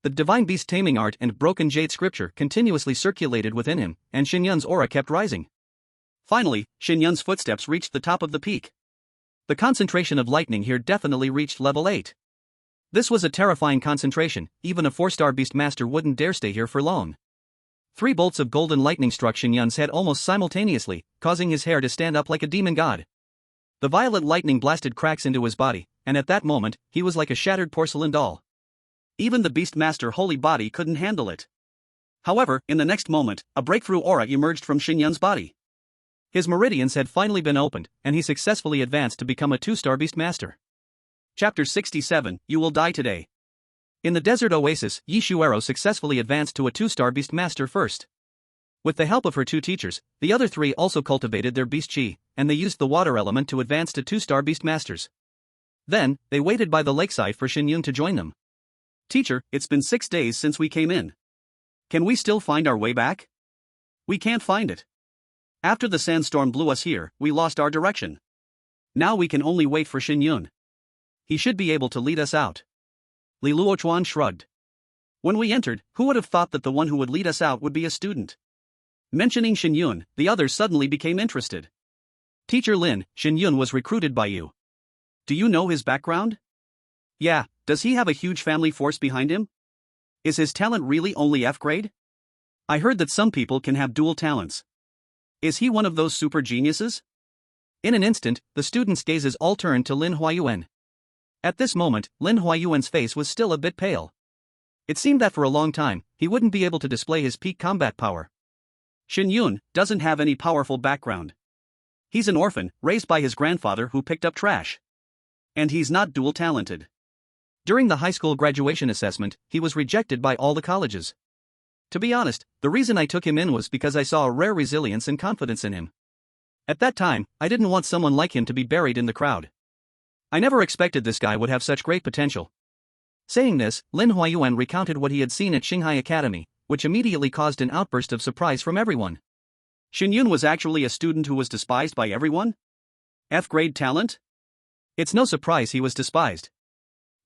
The divine beast-taming art and broken jade scripture continuously circulated within him, and Shen Yun's aura kept rising. Finally, Shen Yun's footsteps reached the top of the peak. The concentration of lightning here definitely reached level 8. This was a terrifying concentration, even a 4-star beast master wouldn't dare stay here for long. 3 bolts of golden lightning struck Shen Yun's head almost simultaneously, causing his hair to stand up like a demon god. The violet lightning blasted cracks into his body, and at that moment, he was like a shattered porcelain doll. Even the Beastmaster holy body couldn't handle it. However, in the next moment, a breakthrough aura emerged from Shen Yun's body. His meridians had finally been opened, and he successfully advanced to become a 2-star Beastmaster. Chapter 67, You Will Die Today. In the desert oasis, Yi Shuero successfully advanced to a 2-star Beastmaster first. With the help of her 2 teachers, the other 3 also cultivated their beast chi, and they used the water element to advance to 2-star Beastmasters. Then, they waited by the lakeside for Shen Yun to join them. Teacher, it's been 6 days since we came in. Can we still find our way back? We can't find it. After the sandstorm blew us here, we lost our direction. Now we can only wait for Shen Yun. He should be able to lead us out. Li Luochuan shrugged. When we entered, who would have thought that the one who would lead us out would be a student? Mentioning Shen Yun, the others suddenly became interested. Teacher Lin, Shen Yun was recruited by you. Do you know his background? Yeah, does he have a huge family force behind him? Is his talent really only F grade? I heard that some people can have dual talents. Is he one of those super geniuses? In an instant, the students' gazes all turned to Lin Huayuan. At this moment, Lin Huayuan's face was still a bit pale. It seemed that for a long time, he wouldn't be able to display his peak combat power. Shen Yun doesn't have any powerful background. He's an orphan, raised by his grandfather who picked up trash. And he's not dual talented. During the high school graduation assessment, he was rejected by all the colleges. To be honest, the reason I took him in was because I saw a rare resilience and confidence in him. At that time, I didn't want someone like him to be buried in the crowd. I never expected this guy would have such great potential. Saying this, Lin Huayuan recounted what he had seen at Shanghai Academy, which immediately caused an outburst of surprise from everyone. Shen Yun was actually a student who was despised by everyone? F-grade talent? It's no surprise he was despised.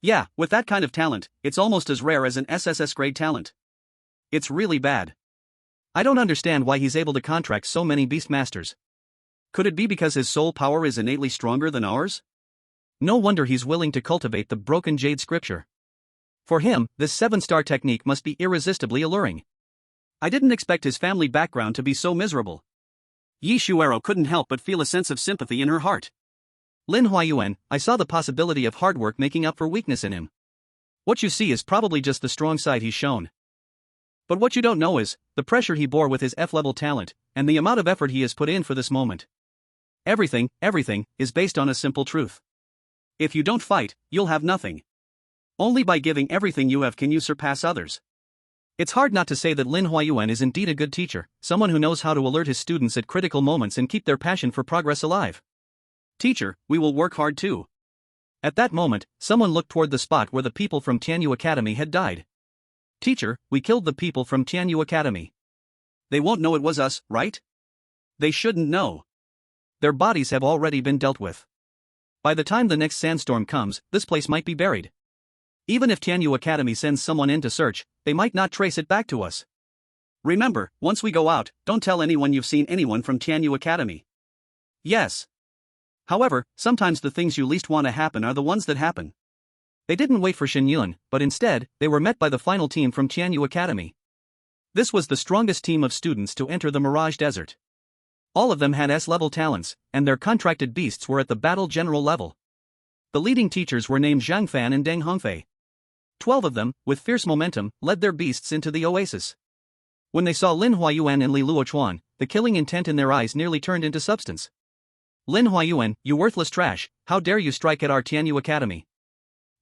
Yeah, with that kind of talent, it's almost as rare as an SSS grade talent. It's really bad. I don't understand why he's able to contract so many Beastmasters. Could it be because his soul power is innately stronger than ours? No wonder he's willing to cultivate the broken jade scripture. For him, this 7-star technique must be irresistibly alluring. I didn't expect his family background to be so miserable. Yi Shuero couldn't help but feel a sense of sympathy in her heart. Lin Huayuan, I saw the possibility of hard work making up for weakness in him. What you see is probably just the strong side he's shown. But what you don't know is the pressure he bore with his F-level talent, and the amount of effort he has put in for this moment. Everything is based on a simple truth. If you don't fight, you'll have nothing. Only by giving everything you have can you surpass others. It's hard not to say that Lin Huayuan is indeed a good teacher, someone who knows how to alert his students at critical moments and keep their passion for progress alive. Teacher, we will work hard too. At that moment, someone looked toward the spot where the people from Tianyu Academy had died. Teacher, we killed the people from Tianyu Academy. They won't know it was us, right? They shouldn't know. Their bodies have already been dealt with. By the time the next sandstorm comes, this place might be buried. Even if Tianyu Academy sends someone in to search, they might not trace it back to us. Remember, once we go out, don't tell anyone you've seen anyone from Tianyu Academy. Yes. However, sometimes the things you least want to happen are the ones that happen. They didn't wait for Shen Yun, but instead, they were met by the final team from Tianyu Academy. This was the strongest team of students to enter the Mirage Desert. All of them had S-level talents, and their contracted beasts were at the battle general level. The leading teachers were named Zhang Fan and Deng Hongfei. 12 of them, with fierce momentum, led their beasts into the oasis. When they saw Lin Huayuan and Li Luochuan, the killing intent in their eyes nearly turned into substance. Lin Huayuan, you worthless trash, how dare you strike at our Tianyu Academy?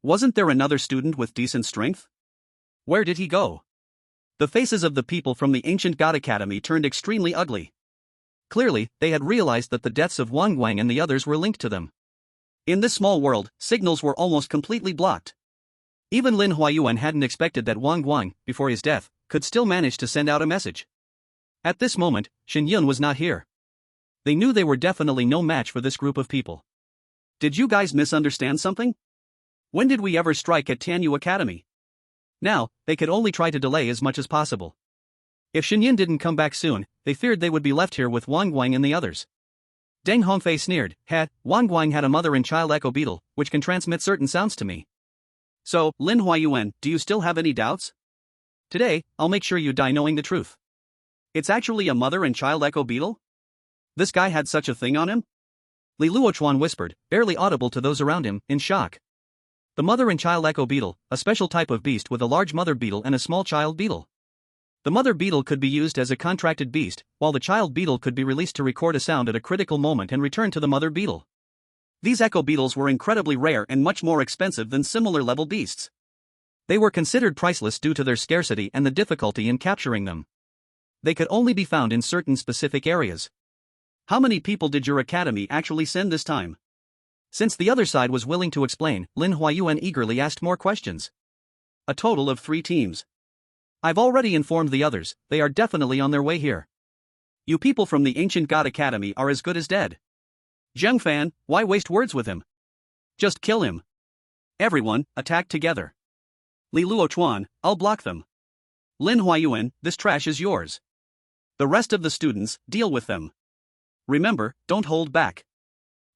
Wasn't there another student with decent strength? Where did he go? The faces of the people from the ancient God Academy turned extremely ugly. Clearly, they had realized that the deaths of Wang Guang and the others were linked to them. In this small world, signals were almost completely blocked. Even Lin Huayuan hadn't expected that Wang Guang, before his death, could still manage to send out a message. At this moment, Shen Yun was not here. They knew they were definitely no match for this group of people. Did you guys misunderstand something? When did we ever strike at Tianyu Academy? Now, they could only try to delay as much as possible. If Shen Yun didn't come back soon, they feared they would be left here with Wang Guang and the others. Deng Hongfei sneered, Wang Guang had a mother and child echo beetle, which can transmit certain sounds to me. So, Lin Huayuan, do you still have any doubts? Today, I'll make sure you die knowing the truth. It's actually a mother and child echo beetle? This guy had such a thing on him? Li Luochuan whispered, barely audible to those around him, in shock. The mother and child echo beetle, a special type of beast with a large mother beetle and a small child beetle. The mother beetle could be used as a contracted beast, while the child beetle could be released to record a sound at a critical moment and return to the mother beetle. These echo beetles were incredibly rare and much more expensive than similar level beasts. They were considered priceless due to their scarcity and the difficulty in capturing them. They could only be found in certain specific areas. How many people did your academy actually send this time? Since the other side was willing to explain, Lin Huayuan eagerly asked more questions. A total of 3 teams. I've already informed the others, they are definitely on their way here. You people from the Ancient God Academy are as good as dead. Zheng Fan, why waste words with him? Just kill him. Everyone, attack together. Li Luochuan, I'll block them. Lin Huayuan, this trash is yours. The rest of the students, deal with them. Remember, don't hold back.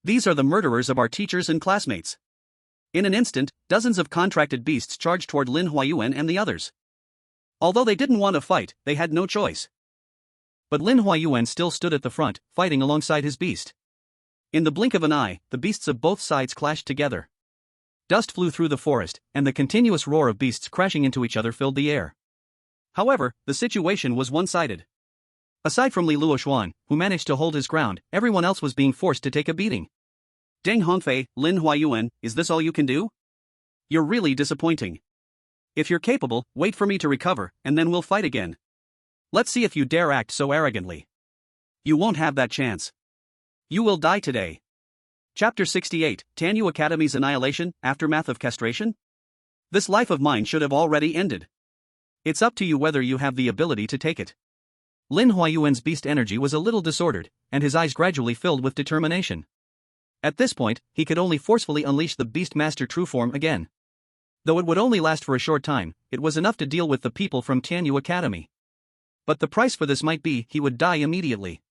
These are the murderers of our teachers and classmates. In an instant, dozens of contracted beasts charged toward Lin Huayuan and the others. Although they didn't want to fight, they had no choice. But Lin Huayuan still stood at the front, fighting alongside his beast. In the blink of an eye, the beasts of both sides clashed together. Dust flew through the forest, and the continuous roar of beasts crashing into each other filled the air. However, the situation was one-sided. Aside from Li Luochuan, who managed to hold his ground, everyone else was being forced to take a beating. Deng Hongfei, Lin Huayuan, is this all you can do? You're really disappointing. If you're capable, wait for me to recover, and then we'll fight again. Let's see if you dare act so arrogantly. You won't have that chance. You will die today. Chapter 68, Tianyu Academy's Annihilation, Aftermath of Castration? This life of mine should have already ended. It's up to you whether you have the ability to take it. Lin Huayuan's beast energy was a little disordered, and his eyes gradually filled with determination. At this point, he could only forcefully unleash the Beast Master true form again. Though it would only last for a short time, it was enough to deal with the people from Tianyu Academy. But the price for this might be he would die immediately.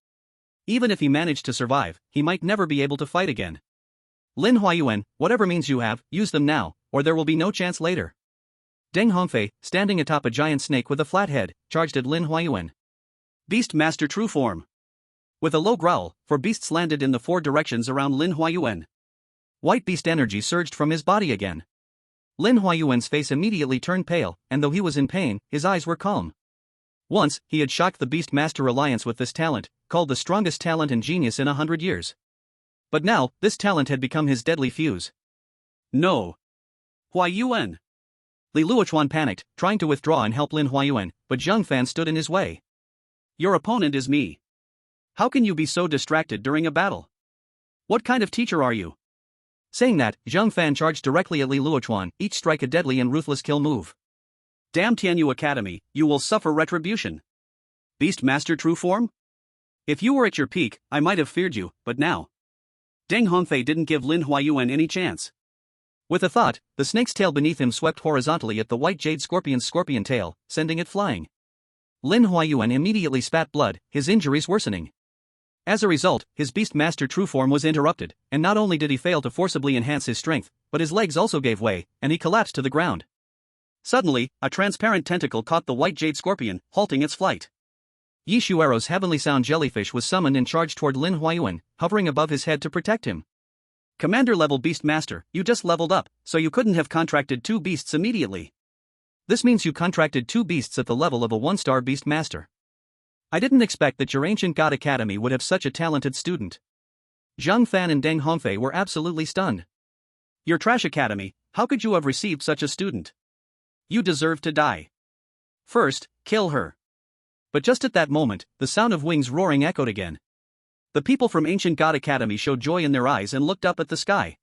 Even if he managed to survive, he might never be able to fight again. Lin Huayuan, whatever means you have, use them now, or there will be no chance later. Deng Hongfei, standing atop a giant snake with a flat head, charged at Lin Huayuan. Beast Master true form. With a low growl, 4 beasts landed in the 4 directions around Lin Huayuan. White beast energy surged from his body again. Lin Huayuan's face immediately turned pale, and though he was in pain, his eyes were calm. Once, he had shocked the Beast Master Alliance with this talent, called the strongest talent and genius in 100 years. But now, this talent had become his deadly fuse. No. Huayuan. Li Luochuan panicked, trying to withdraw and help Lin Huayuan, but Zheng Fan stood in his way. Your opponent is me. How can you be so distracted during a battle? What kind of teacher are you? Saying that, Zheng Fan charged directly at Li Luochuan, each strike a deadly and ruthless kill move. Damn Tianyu Academy, you will suffer retribution. Beast Master true form? If you were at your peak, I might have feared you, but now. Deng Hongfei didn't give Lin Huayuan any chance. With a thought, the snake's tail beneath him swept horizontally at the white jade scorpion's scorpion tail, sending it flying. Lin Huayuan immediately spat blood, his injuries worsening. As a result, his Beast Master true form was interrupted, and not only did he fail to forcibly enhance his strength, but his legs also gave way, and he collapsed to the ground. Suddenly, a transparent tentacle caught the white jade scorpion, halting its flight. Yi Shuero's heavenly sound jellyfish was summoned and charged toward Lin Huayuan, hovering above his head to protect him. Commander-level Beast Master, you just leveled up, so you couldn't have contracted 2 beasts immediately. This means you contracted 2 beasts at the level of a 1-star Beast Master. I didn't expect that your Ancient God Academy would have such a talented student. Zheng Fan and Deng Hongfei were absolutely stunned. Your trash academy, how could you have received such a student? You deserve to die. First, kill her. But just at that moment, the sound of wings roaring echoed again. The people from Ancient God Academy showed joy in their eyes and looked up at the sky.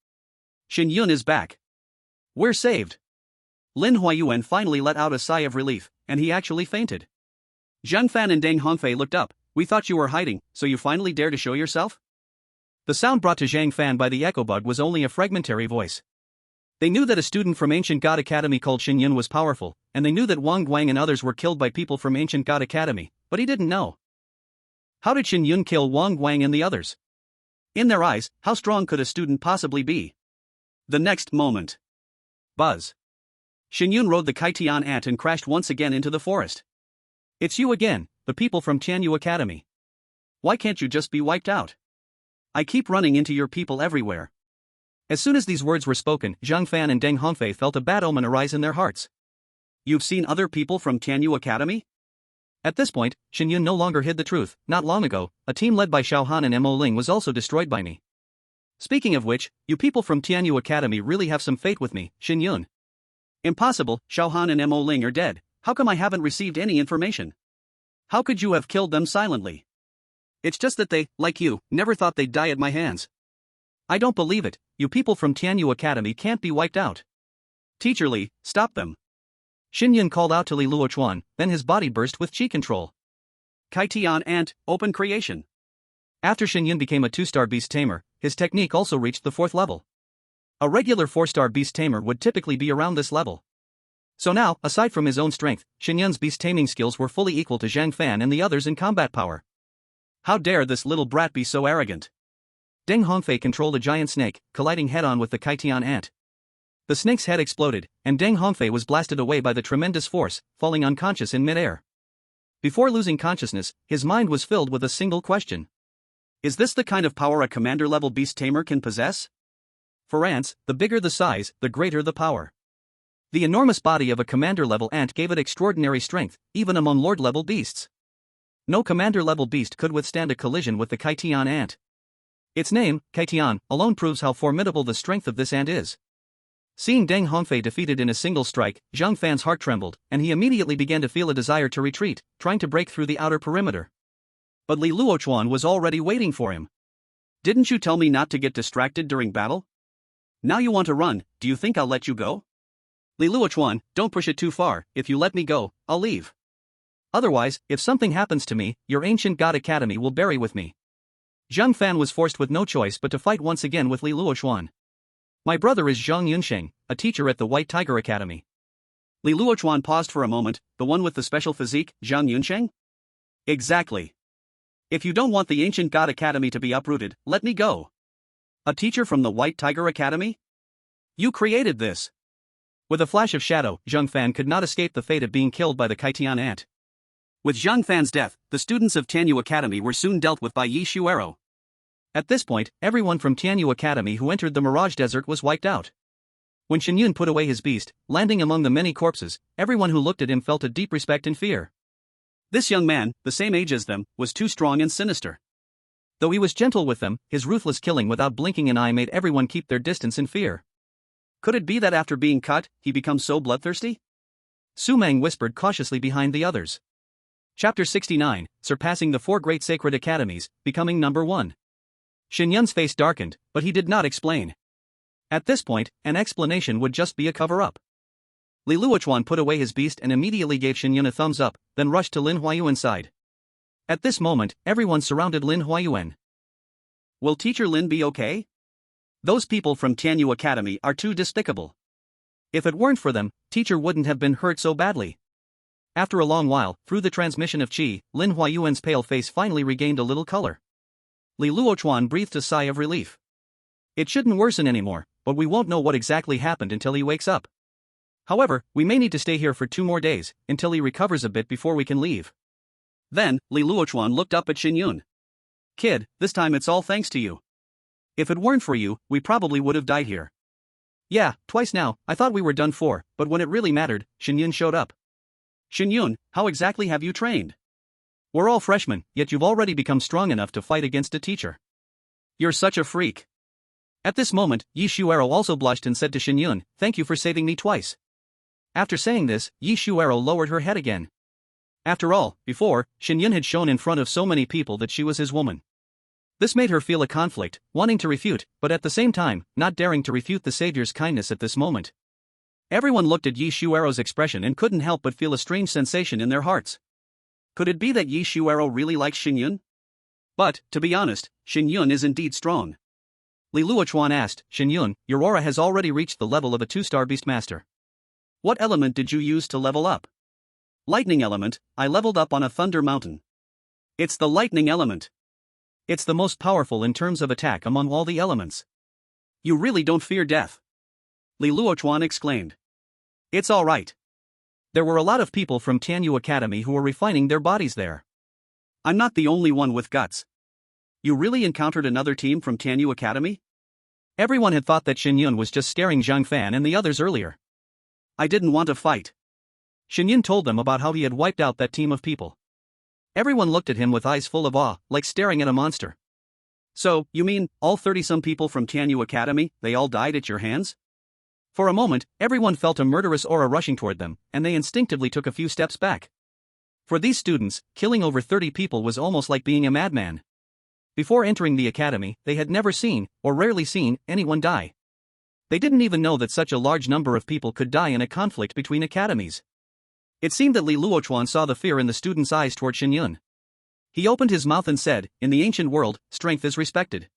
Shen Yun is back. We're saved. Lin Huayuan finally let out a sigh of relief, and he actually fainted. Zheng Fan and Deng Hongfei looked up, we thought you were hiding, so you finally dare to show yourself? The sound brought to Zhang Fan by the echo bug was only a fragmentary voice. They knew that a student from Ancient God Academy called Shen Yun was powerful, and they knew that Wang Guang and others were killed by people from Ancient God Academy, but he didn't know. How did Shen Yun kill Wang Guang and the others? In their eyes, how strong could a student possibly be? The next moment. Buzz. Shen Yun rode the Kaitian ant and crashed once again into the forest. It's you again, the people from Tianyu Academy. Why can't you just be wiped out? I keep running into your people everywhere. As soon as these words were spoken, Zhang Fan and Deng Hongfei felt a bad omen arise in their hearts. You've seen other people from Tianyu Academy? At this point, Shen Yun no longer hid the truth. Not long ago, a team led by Xiao Han and Mo Ling was also destroyed by me. Speaking of which, you people from Tianyu Academy really have some fate with me, Shen Yun. Impossible, Xiao Han and Mo Ling are dead. How come I haven't received any information? How could you have killed them silently? It's just that they, like you, never thought they'd die at my hands. I don't believe it. You people from Tianyu Academy can't be wiped out. Teacher Li, stop them. Shen Yun called out to Li Luochuan, then his body burst with chi control. Kaitian Ant, open creation. After Shen Yun became a 2-star beast tamer, his technique also reached the 4th level. A regular 4-star beast tamer would typically be around this level. So now, aside from his own strength, Shen Yun's beast taming skills were fully equal to Zhang Fan and the others in combat power. How dare this little brat be so arrogant? Deng Hongfei controlled a giant snake, colliding head-on with the Kaitian ant. The snake's head exploded, and Deng Hongfei was blasted away by the tremendous force, falling unconscious in mid-air. Before losing consciousness, his mind was filled with a single question. Is this the kind of power a commander-level beast tamer can possess? For ants, the bigger the size, the greater the power. The enormous body of a commander-level ant gave it extraordinary strength, even among lord-level beasts. No commander-level beast could withstand a collision with the Kaitian ant. Its name, Kaitian, alone proves how formidable the strength of this ant is. Seeing Deng Hongfei defeated in a single strike, Zhang Fan's heart trembled, and he immediately began to feel a desire to retreat, trying to break through the outer perimeter. But Li Luochuan was already waiting for him. Didn't you tell me not to get distracted during battle? Now you want to run, do you think I'll let you go? Li Luochuan, don't push it too far. If you let me go, I'll leave. Otherwise, if something happens to me, your Ancient God Academy will bury with me. Zhang Fan was forced with no choice but to fight once again with Li Luochuan. My brother is Zhang Yunsheng, a teacher at the White Tiger Academy. Li Luochuan paused for a moment. The one with the special physique, Zhang Yunsheng? Exactly. If you don't want the Ancient God Academy to be uprooted, let me go. A teacher from the White Tiger Academy? You created this. With a flash of shadow, Zhang Fan could not escape the fate of being killed by the Kaitian ant. With Zhang Fan's death, the students of Tianyu Academy were soon dealt with by Yi Shuero. At this point, everyone from Tianyu Academy who entered the Mirage Desert was wiped out. When Shen Yun put away his beast, landing among the many corpses, everyone who looked at him felt a deep respect and fear. This young man, the same age as them, was too strong and sinister. Though he was gentle with them, his ruthless killing without blinking an eye made everyone keep their distance in fear. Could it be that after being cut, he becomes so bloodthirsty? Su Meng whispered cautiously behind the others. Chapter 69, Surpassing the 4 Great Sacred Academies, Becoming Number 1. Shen Yun's face darkened, but he did not explain. At this point, an explanation would just be a cover-up. Li Luochuan put away his beast and immediately gave Shen Yun a thumbs up, then rushed to Lin Huayuan's side. At this moment, everyone surrounded Lin Huayuan. Will Teacher Lin be okay? Those people from Tianyu Academy are too despicable. If it weren't for them, Teacher wouldn't have been hurt so badly. After a long while, through the transmission of qi, Lin Huayuan's pale face finally regained a little color. Li Luochuan breathed a sigh of relief. It shouldn't worsen anymore, but we won't know what exactly happened until he wakes up. However, we may need to stay here for 2 more days, until he recovers a bit before we can leave. Then, Li Luochuan looked up at Shen Yun. Kid, this time it's all thanks to you. If it weren't for you, we probably would have died here. Yeah, twice now, I thought we were done for, but when it really mattered, Shen Yun showed up. Shen Yun, how exactly have you trained? We're all freshmen, yet you've already become strong enough to fight against a teacher. You're such a freak. At this moment, Yi Shuero also blushed and said to Shen Yun, thank you for saving me twice. After saying this, Yi Shuero lowered her head again. After all, before, Shen Yun had shown in front of so many people that she was his woman. This made her feel a conflict, wanting to refute, but at the same time, not daring to refute the savior's kindness at this moment. Everyone looked at Yi Shuero's expression and couldn't help but feel a strange sensation in their hearts. Could it be that Yi Shuero really likes Shen Yun? But, to be honest, Shen Yun is indeed strong. Li Luochuan asked, Shen Yun, your aura has already reached the level of a 2-star Beastmaster. What element did you use to level up? Lightning element. I leveled up on a thunder mountain. It's the lightning element. It's the most powerful in terms of attack among all the elements. You really don't fear death? Li Luochuan exclaimed. It's alright. There were a lot of people from Tianyu Academy who were refining their bodies there. I'm not the only one with guts. You really encountered another team from Tianyu Academy? Everyone had thought that Shen Yun was just scaring Zhang Fan and the others earlier. I didn't want to fight. Shen Yun told them about how he had wiped out that team of people. Everyone looked at him with eyes full of awe, like staring at a monster. So, you mean, all 30-some people from Tianyu Academy, they all died at your hands? For a moment, everyone felt a murderous aura rushing toward them, and they instinctively took a few steps back. For these students, killing over 30 people was almost like being a madman. Before entering the academy, they had never seen, or rarely seen, anyone die. They didn't even know that such a large number of people could die in a conflict between academies. It seemed that Li Luochuan saw the fear in the student's eyes toward Shen Yun. He opened his mouth and said, in the ancient world, strength is respected.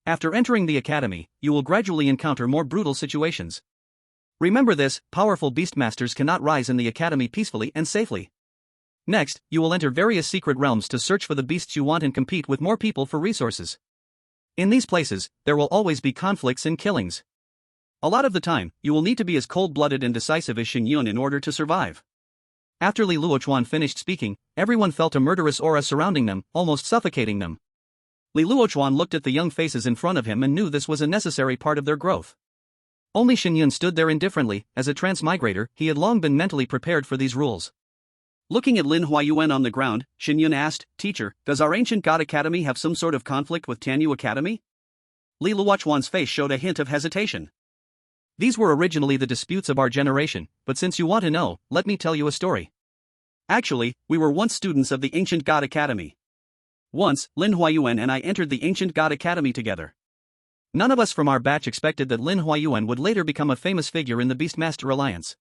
After entering the academy, you will gradually encounter more brutal situations. Remember this, powerful beastmasters cannot rise in the academy peacefully and safely. Next, you will enter various secret realms to search for the beasts you want and compete with more people for resources. In these places, there will always be conflicts and killings. A lot of the time, you will need to be as cold-blooded and decisive as Shen Yun in order to survive. After Li Luochuan finished speaking, everyone felt a murderous aura surrounding them, almost suffocating them. Li Luochuan looked at the young faces in front of him and knew this was a necessary part of their growth. Only Shen Yun stood there indifferently. As a transmigrator, he had long been mentally prepared for these rules. Looking at Lin Huayuan on the ground, Shen Yun asked, Teacher, does our ancient god academy have some sort of conflict with Tianyu Academy? Li Luochuan's face showed a hint of hesitation. These were originally the disputes of our generation, but since you want to know, let me tell you a story. Actually, we were once students of the ancient god academy. Once, Lin Huayuan and I entered the ancient god academy together. None of us from our batch expected that Lin Huayuan would later become a famous figure in the Beastmaster Alliance.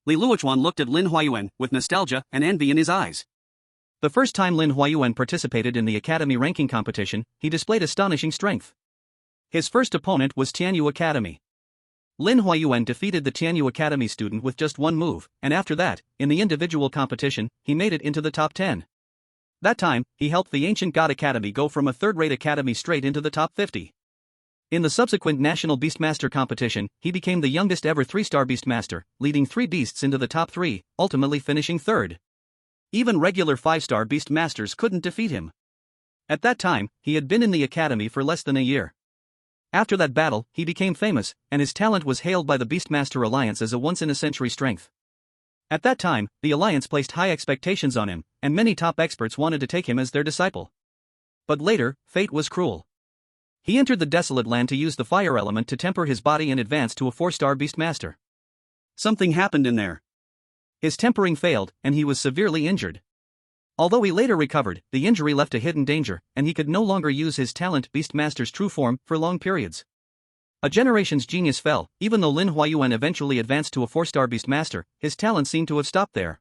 Li Luochuan looked at Lin Huayuan with nostalgia and envy in his eyes. The first time Lin Huayuan participated in the academy ranking competition, he displayed astonishing strength. His first opponent was Tianyu Academy. Lin Huayuan defeated the Tianyu Academy student with just one move, and after that, in the individual competition, he made it into the top 10. That time, he helped the Ancient God Academy go from a third-rate academy straight into the top 50. In the subsequent National Beastmaster competition, he became the youngest ever 3-star Beastmaster, leading 3 beasts into the top 3, ultimately finishing third. Even regular 5-star Beastmasters couldn't defeat him. At that time, he had been in the academy for less than a year. After that battle, he became famous, and his talent was hailed by the Beastmaster Alliance as a once-in-a-century strength. At that time, the Alliance placed high expectations on him, and many top experts wanted to take him as their disciple. But later, fate was cruel. He entered the Desolate Land to use the fire element to temper his body and advance to a 4-star Beastmaster. Something happened in there. His tempering failed, and he was severely injured. Although he later recovered, the injury left a hidden danger, and he could no longer use his talent Beastmaster's true form for long periods. A generation's genius fell. Even though Lin Huayuan eventually advanced to a 4-star Beastmaster, his talent seemed to have stopped there.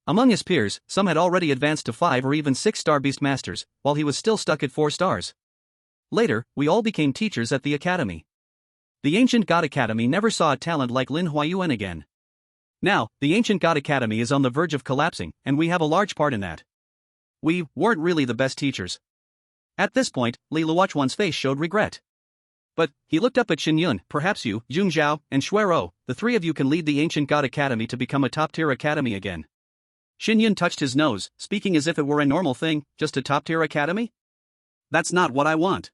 Among his peers, some had already advanced to 5 or even 6-star Beastmasters, while he was still stuck at 4 stars. Later, we all became teachers at the academy. The Ancient God Academy never saw a talent like Lin Huayuan again. Now, the Ancient God Academy is on the verge of collapsing, and we have a large part in that. We weren't really the best teachers. At this point, Li Luochuan's face showed regret. But he looked up at Shen Yun. Perhaps you, Jun Zhao, and Shuero, the 3 of you can lead the Ancient God Academy to become a top-tier academy again. Shen Yun touched his nose, speaking as if it were a normal thing, just a top-tier academy? That's not what I want.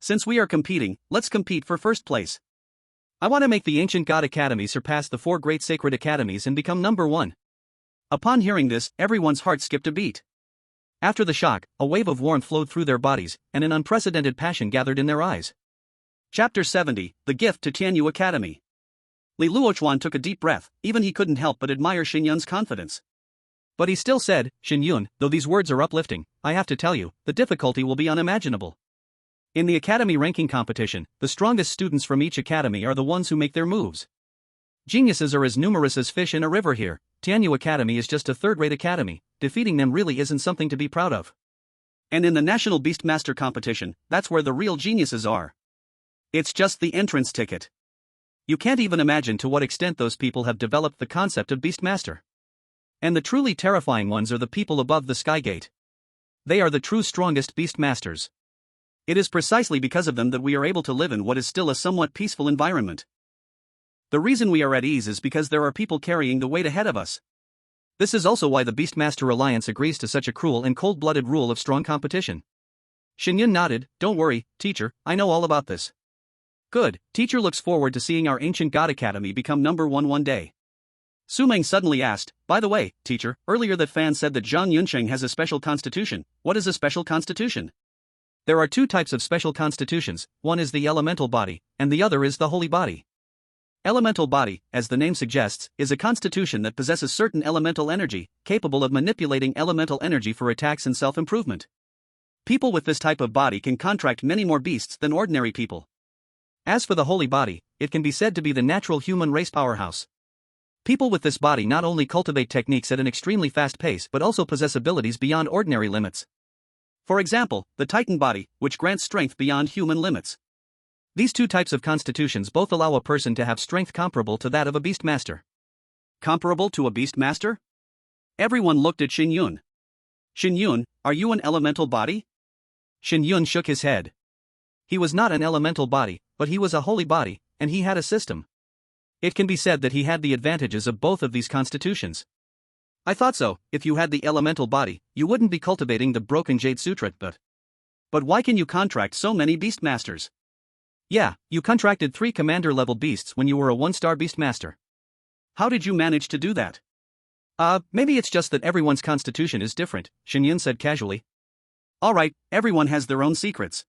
Since we are competing, let's compete for first place. I want to make the Ancient God Academy surpass the 4 great sacred academies and become number 1. Upon hearing this, everyone's heart skipped a beat. After the shock, a wave of warmth flowed through their bodies, and an unprecedented passion gathered in their eyes. Chapter 70, The Gift to Tianyu Academy. Li Luochuan took a deep breath. Even he couldn't help but admire Shen Yun's confidence. But he still said, Shen Yun, though these words are uplifting, I have to tell you, the difficulty will be unimaginable. In the academy ranking competition, the strongest students from each academy are the ones who make their moves. Geniuses are as numerous as fish in a river here. Tianyu Academy is just a third-rate academy. Defeating them really isn't something to be proud of. And in the National Beastmaster competition, that's where the real geniuses are. It's just the entrance ticket. You can't even imagine to what extent those people have developed the concept of Beastmaster. And the truly terrifying ones are the people above the Sky Gate. They are the true strongest Beastmasters. It is precisely because of them that we are able to live in what is still a somewhat peaceful environment. The reason we are at ease is because there are people carrying the weight ahead of us. This is also why the Beastmaster Alliance agrees to such a cruel and cold-blooded rule of strong competition. Shen Yun nodded. Don't worry, teacher, I know all about this. Good, teacher looks forward to seeing our ancient god academy become number one day. Su Meng suddenly asked, by the way, teacher, earlier that fan said that Zhang Yunsheng has a special constitution. What is a special constitution? There are two types of special constitutions, one is the elemental body, and the other is the holy body. Elemental body, as the name suggests, is a constitution that possesses certain elemental energy, capable of manipulating elemental energy for attacks and self-improvement. People with this type of body can contract many more beasts than ordinary people. As for the holy body, it can be said to be the natural human race powerhouse. People with this body not only cultivate techniques at an extremely fast pace but also possess abilities beyond ordinary limits. For example, the Titan body, which grants strength beyond human limits. These two types of constitutions both allow a person to have strength comparable to that of a Beastmaster. Comparable to a Beastmaster? Everyone looked at Shen Yun. Shen Yun, are you an elemental body? Shen Yun shook his head. He was not an elemental body, but he was a holy body, and he had a system. It can be said that he had the advantages of both of these constitutions. I thought so. If you had the elemental body, you wouldn't be cultivating the broken Jade Sutra, but why can you contract so many Beastmasters? Yeah, you contracted 3 commander-level beasts when you were a 1-star Beastmaster. How did you manage to do that? Maybe it's just that everyone's constitution is different, Shen Yun said casually. Alright, everyone has their own secrets.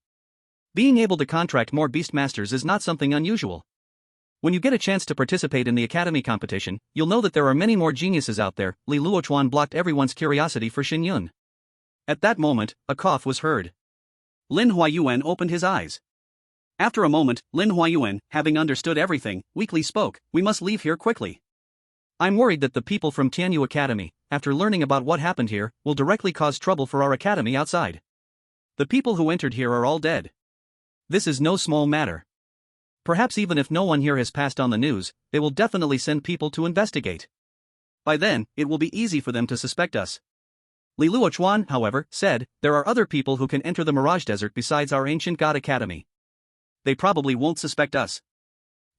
Being able to contract more Beastmasters is not something unusual. When you get a chance to participate in the academy competition, you'll know that there are many more geniuses out there. Li Luochuan blocked everyone's curiosity for Shen Yun. At that moment, a cough was heard. Lin Huayuan opened his eyes. After a moment, Lin Huayuan, having understood everything, weakly spoke, we must leave here quickly. I'm worried that the people from Tianyu Academy, after learning about what happened here, will directly cause trouble for our academy outside. The people who entered here are all dead. This is no small matter. Perhaps even if no one here has passed on the news, they will definitely send people to investigate. By then, it will be easy for them to suspect us. Li Luochuan, however, said, there are other people who can enter the Mirage Desert besides our ancient god academy. They probably won't suspect us.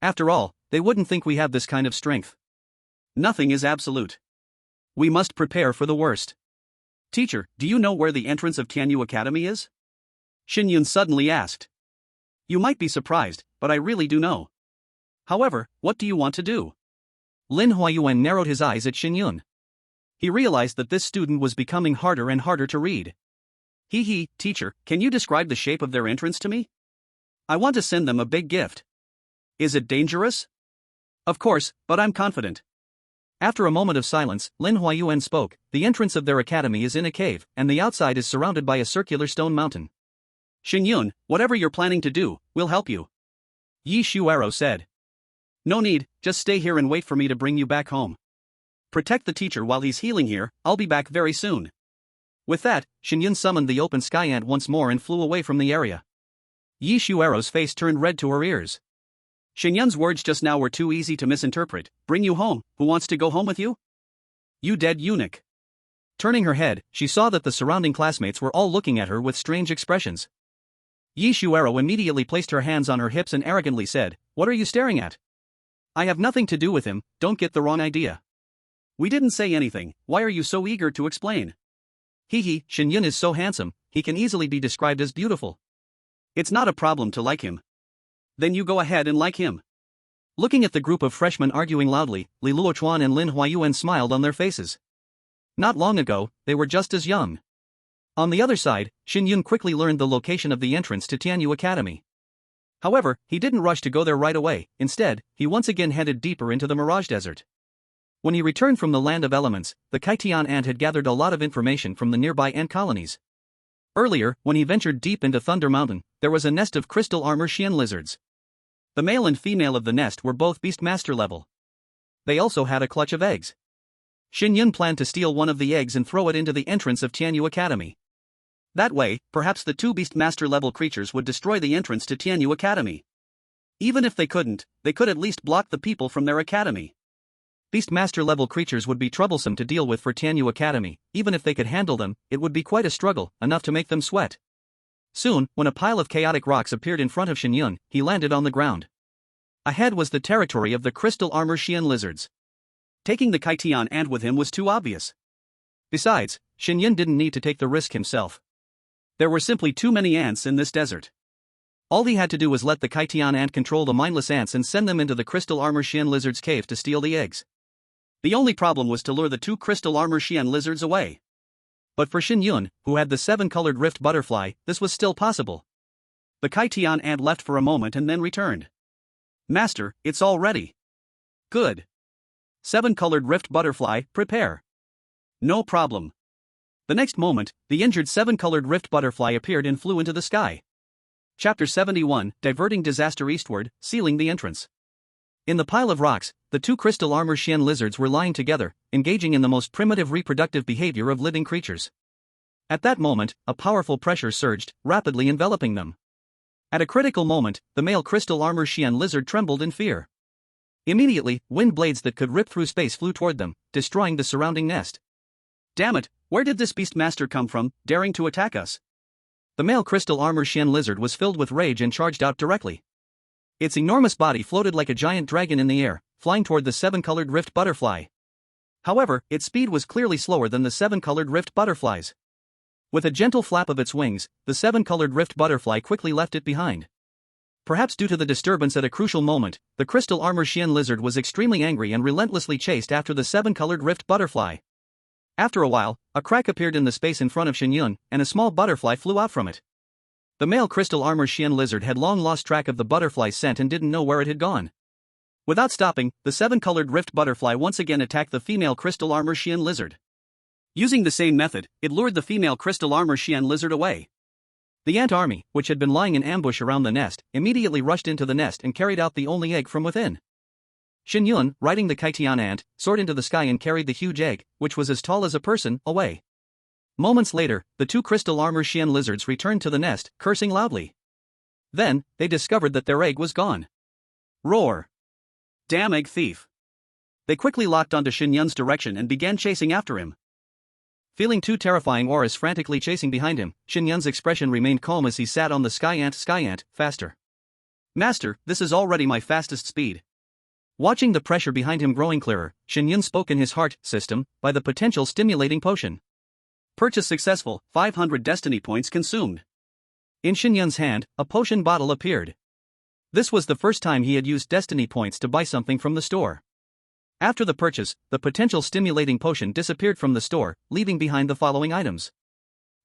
After all, they wouldn't think we have this kind of strength. Nothing is absolute. We must prepare for the worst. Teacher, do you know where the entrance of Tianyu Academy is? Shen Yun suddenly asked. You might be surprised, but I really do know. However, what do you want to do? Lin Huayuan narrowed his eyes at Shen Yun. He realized that this student was becoming harder and harder to read. Teacher, can you describe the shape of their entrance to me? I want to send them a big gift. Is it dangerous? Of course, but I'm confident. After a moment of silence, Lin Huayuan spoke. The entrance of their academy is in a cave, and the outside is surrounded by a circular stone mountain. Shen Yun, whatever you're planning to do, we'll help you. Yi Shuaro said. No need, just stay here and wait for me to bring you back home. Protect the teacher while he's healing here, I'll be back very soon. With that, Shen Yun summoned the open sky ant once more and flew away from the area. Yi Shuaro's face turned red to her ears. Shen Yun's words just now were too easy to misinterpret. Bring you home, who wants to go home with you? You dead eunuch. Turning her head, she saw that the surrounding classmates were all looking at her with strange expressions. Yi Shuaro immediately placed her hands on her hips and arrogantly said, What are you staring at? I have nothing to do with him, don't get the wrong idea. We didn't say anything, why are you so eager to explain? Shen Yun is so handsome, he can easily be described as beautiful. It's not a problem to like him. Then you go ahead and like him. Looking at the group of freshmen arguing loudly, Li Luochuan and Lin Huayuan smiled on their faces. Not long ago, they were just as young. On the other side, Shen Yun quickly learned the location of the entrance to Tianyu Academy. However, he didn't rush to go there right away, instead, he once again headed deeper into the Mirage Desert. When he returned from the Land of Elements, the Kaitian ant had gathered a lot of information from the nearby ant colonies. Earlier, when he ventured deep into Thunder Mountain, there was a nest of crystal armor Xian lizards. The male and female of the nest were both Beastmaster level. They also had a clutch of eggs. Shen Yun planned to steal one of the eggs and throw it into the entrance of Tianyu Academy. That way, perhaps the two Beastmaster level creatures would destroy the entrance to Tianyu Academy. Even if they couldn't, they could at least block the people from their academy. Beastmaster level creatures would be troublesome to deal with for Tianyu Academy. Even if they could handle them, it would be quite a struggle, enough to make them sweat. Soon, when a pile of chaotic rocks appeared in front of Shen Yun, he landed on the ground. Ahead was the territory of the crystal armor Xian lizards. Taking the Kaitian ant with him was too obvious. Besides, Shen Yun didn't need to take the risk himself. There were simply too many ants in this desert. All he had to do was let the Kaitian ant control the mindless ants and send them into the crystal armor Xian lizard's cave to steal the eggs. The only problem was to lure the two crystal armor Xian lizards away. But for Shen Yun, who had the 7-colored rift butterfly, this was still possible. The Kaitian ant left for a moment and then returned. Master, it's all ready. Good. 7-colored rift butterfly, prepare. No problem. The next moment, the injured 7-colored rift butterfly appeared and flew into the sky. Chapter 71, Diverting Disaster Eastward, Sealing the Entrance. In the pile of rocks, the two crystal armor Xian lizards were lying together, engaging in the most primitive reproductive behavior of living creatures. At that moment, a powerful pressure surged, rapidly enveloping them. At a critical moment, the male crystal armor Xian lizard trembled in fear. Immediately, wind blades that could rip through space flew toward them, destroying the surrounding nest. Damn it, where did this Beastmaster come from, daring to attack us? The male crystal armor Xian lizard was filled with rage and charged out directly. Its enormous body floated like a giant dragon in the air, flying toward the 7-colored rift butterfly. However, its speed was clearly slower than the 7-colored rift butterflies. With a gentle flap of its wings, the 7-colored rift butterfly quickly left it behind. Perhaps due to the disturbance at a crucial moment, the crystal armor Xian lizard was extremely angry and relentlessly chased after the 7-colored rift butterfly. After a while, a crack appeared in the space in front of Shen Yun, and a small butterfly flew out from it. The male crystal armor Xian lizard had long lost track of the butterfly's scent and didn't know where it had gone. Without stopping, the 7-colored rift butterfly once again attacked the female crystal armor Xian lizard. Using the same method, it lured the female crystal armor Xian lizard away. The ant army, which had been lying in ambush around the nest, immediately rushed into the nest and carried out the only egg from within. Shen Yun, riding the Kaitian ant, soared into the sky and carried the huge egg, which was as tall as a person, away. Moments later, the two crystal armor Xian lizards returned to the nest, cursing loudly. Then, they discovered that their egg was gone. Roar! Damn egg thief! They quickly locked onto Shen Yun's direction and began chasing after him. Feeling two terrifying auras frantically chasing behind him, Shen Yun's expression remained calm as he sat on the sky ant, faster. Master, this is already my fastest speed. Watching the pressure behind him growing clearer, Shen Yun spoke in his heart system, by the potential stimulating potion. Purchase successful, 500 destiny points consumed. In Shen Yun's hand, a potion bottle appeared. This was the first time he had used destiny points to buy something from the store. After the purchase, the potential stimulating potion disappeared from the store, leaving behind the following items.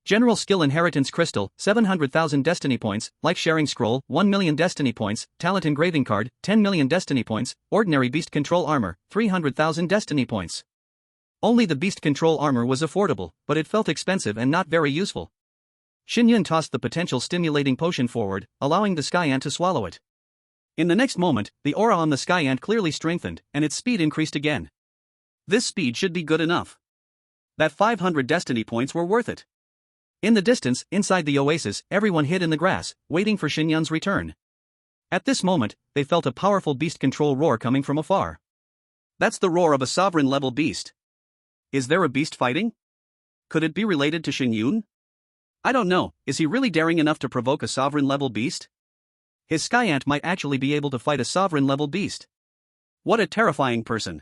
General Skill Inheritance Crystal, 700,000 destiny points, Life Sharing Scroll, 1 million destiny points, Talent Engraving Card, 10 million destiny points, Ordinary Beast Control Armor, 300,000 destiny points. Only the Beast Control Armor was affordable, but it felt expensive and not very useful. Shen Yun tossed the potential stimulating potion forward, allowing the sky ant to swallow it. In the next moment, the aura on the sky ant clearly strengthened, and its speed increased again. This speed should be good enough. That 500 destiny points were worth it. In the distance, inside the oasis, everyone hid in the grass, waiting for Shen Yun's return. At this moment, they felt a powerful beast control roar coming from afar. That's the roar of a sovereign-level beast. Is there a beast fighting? Could it be related to Shen Yun? I don't know, is he really daring enough to provoke a sovereign-level beast? His sky ant might actually be able to fight a sovereign-level beast. What a terrifying person.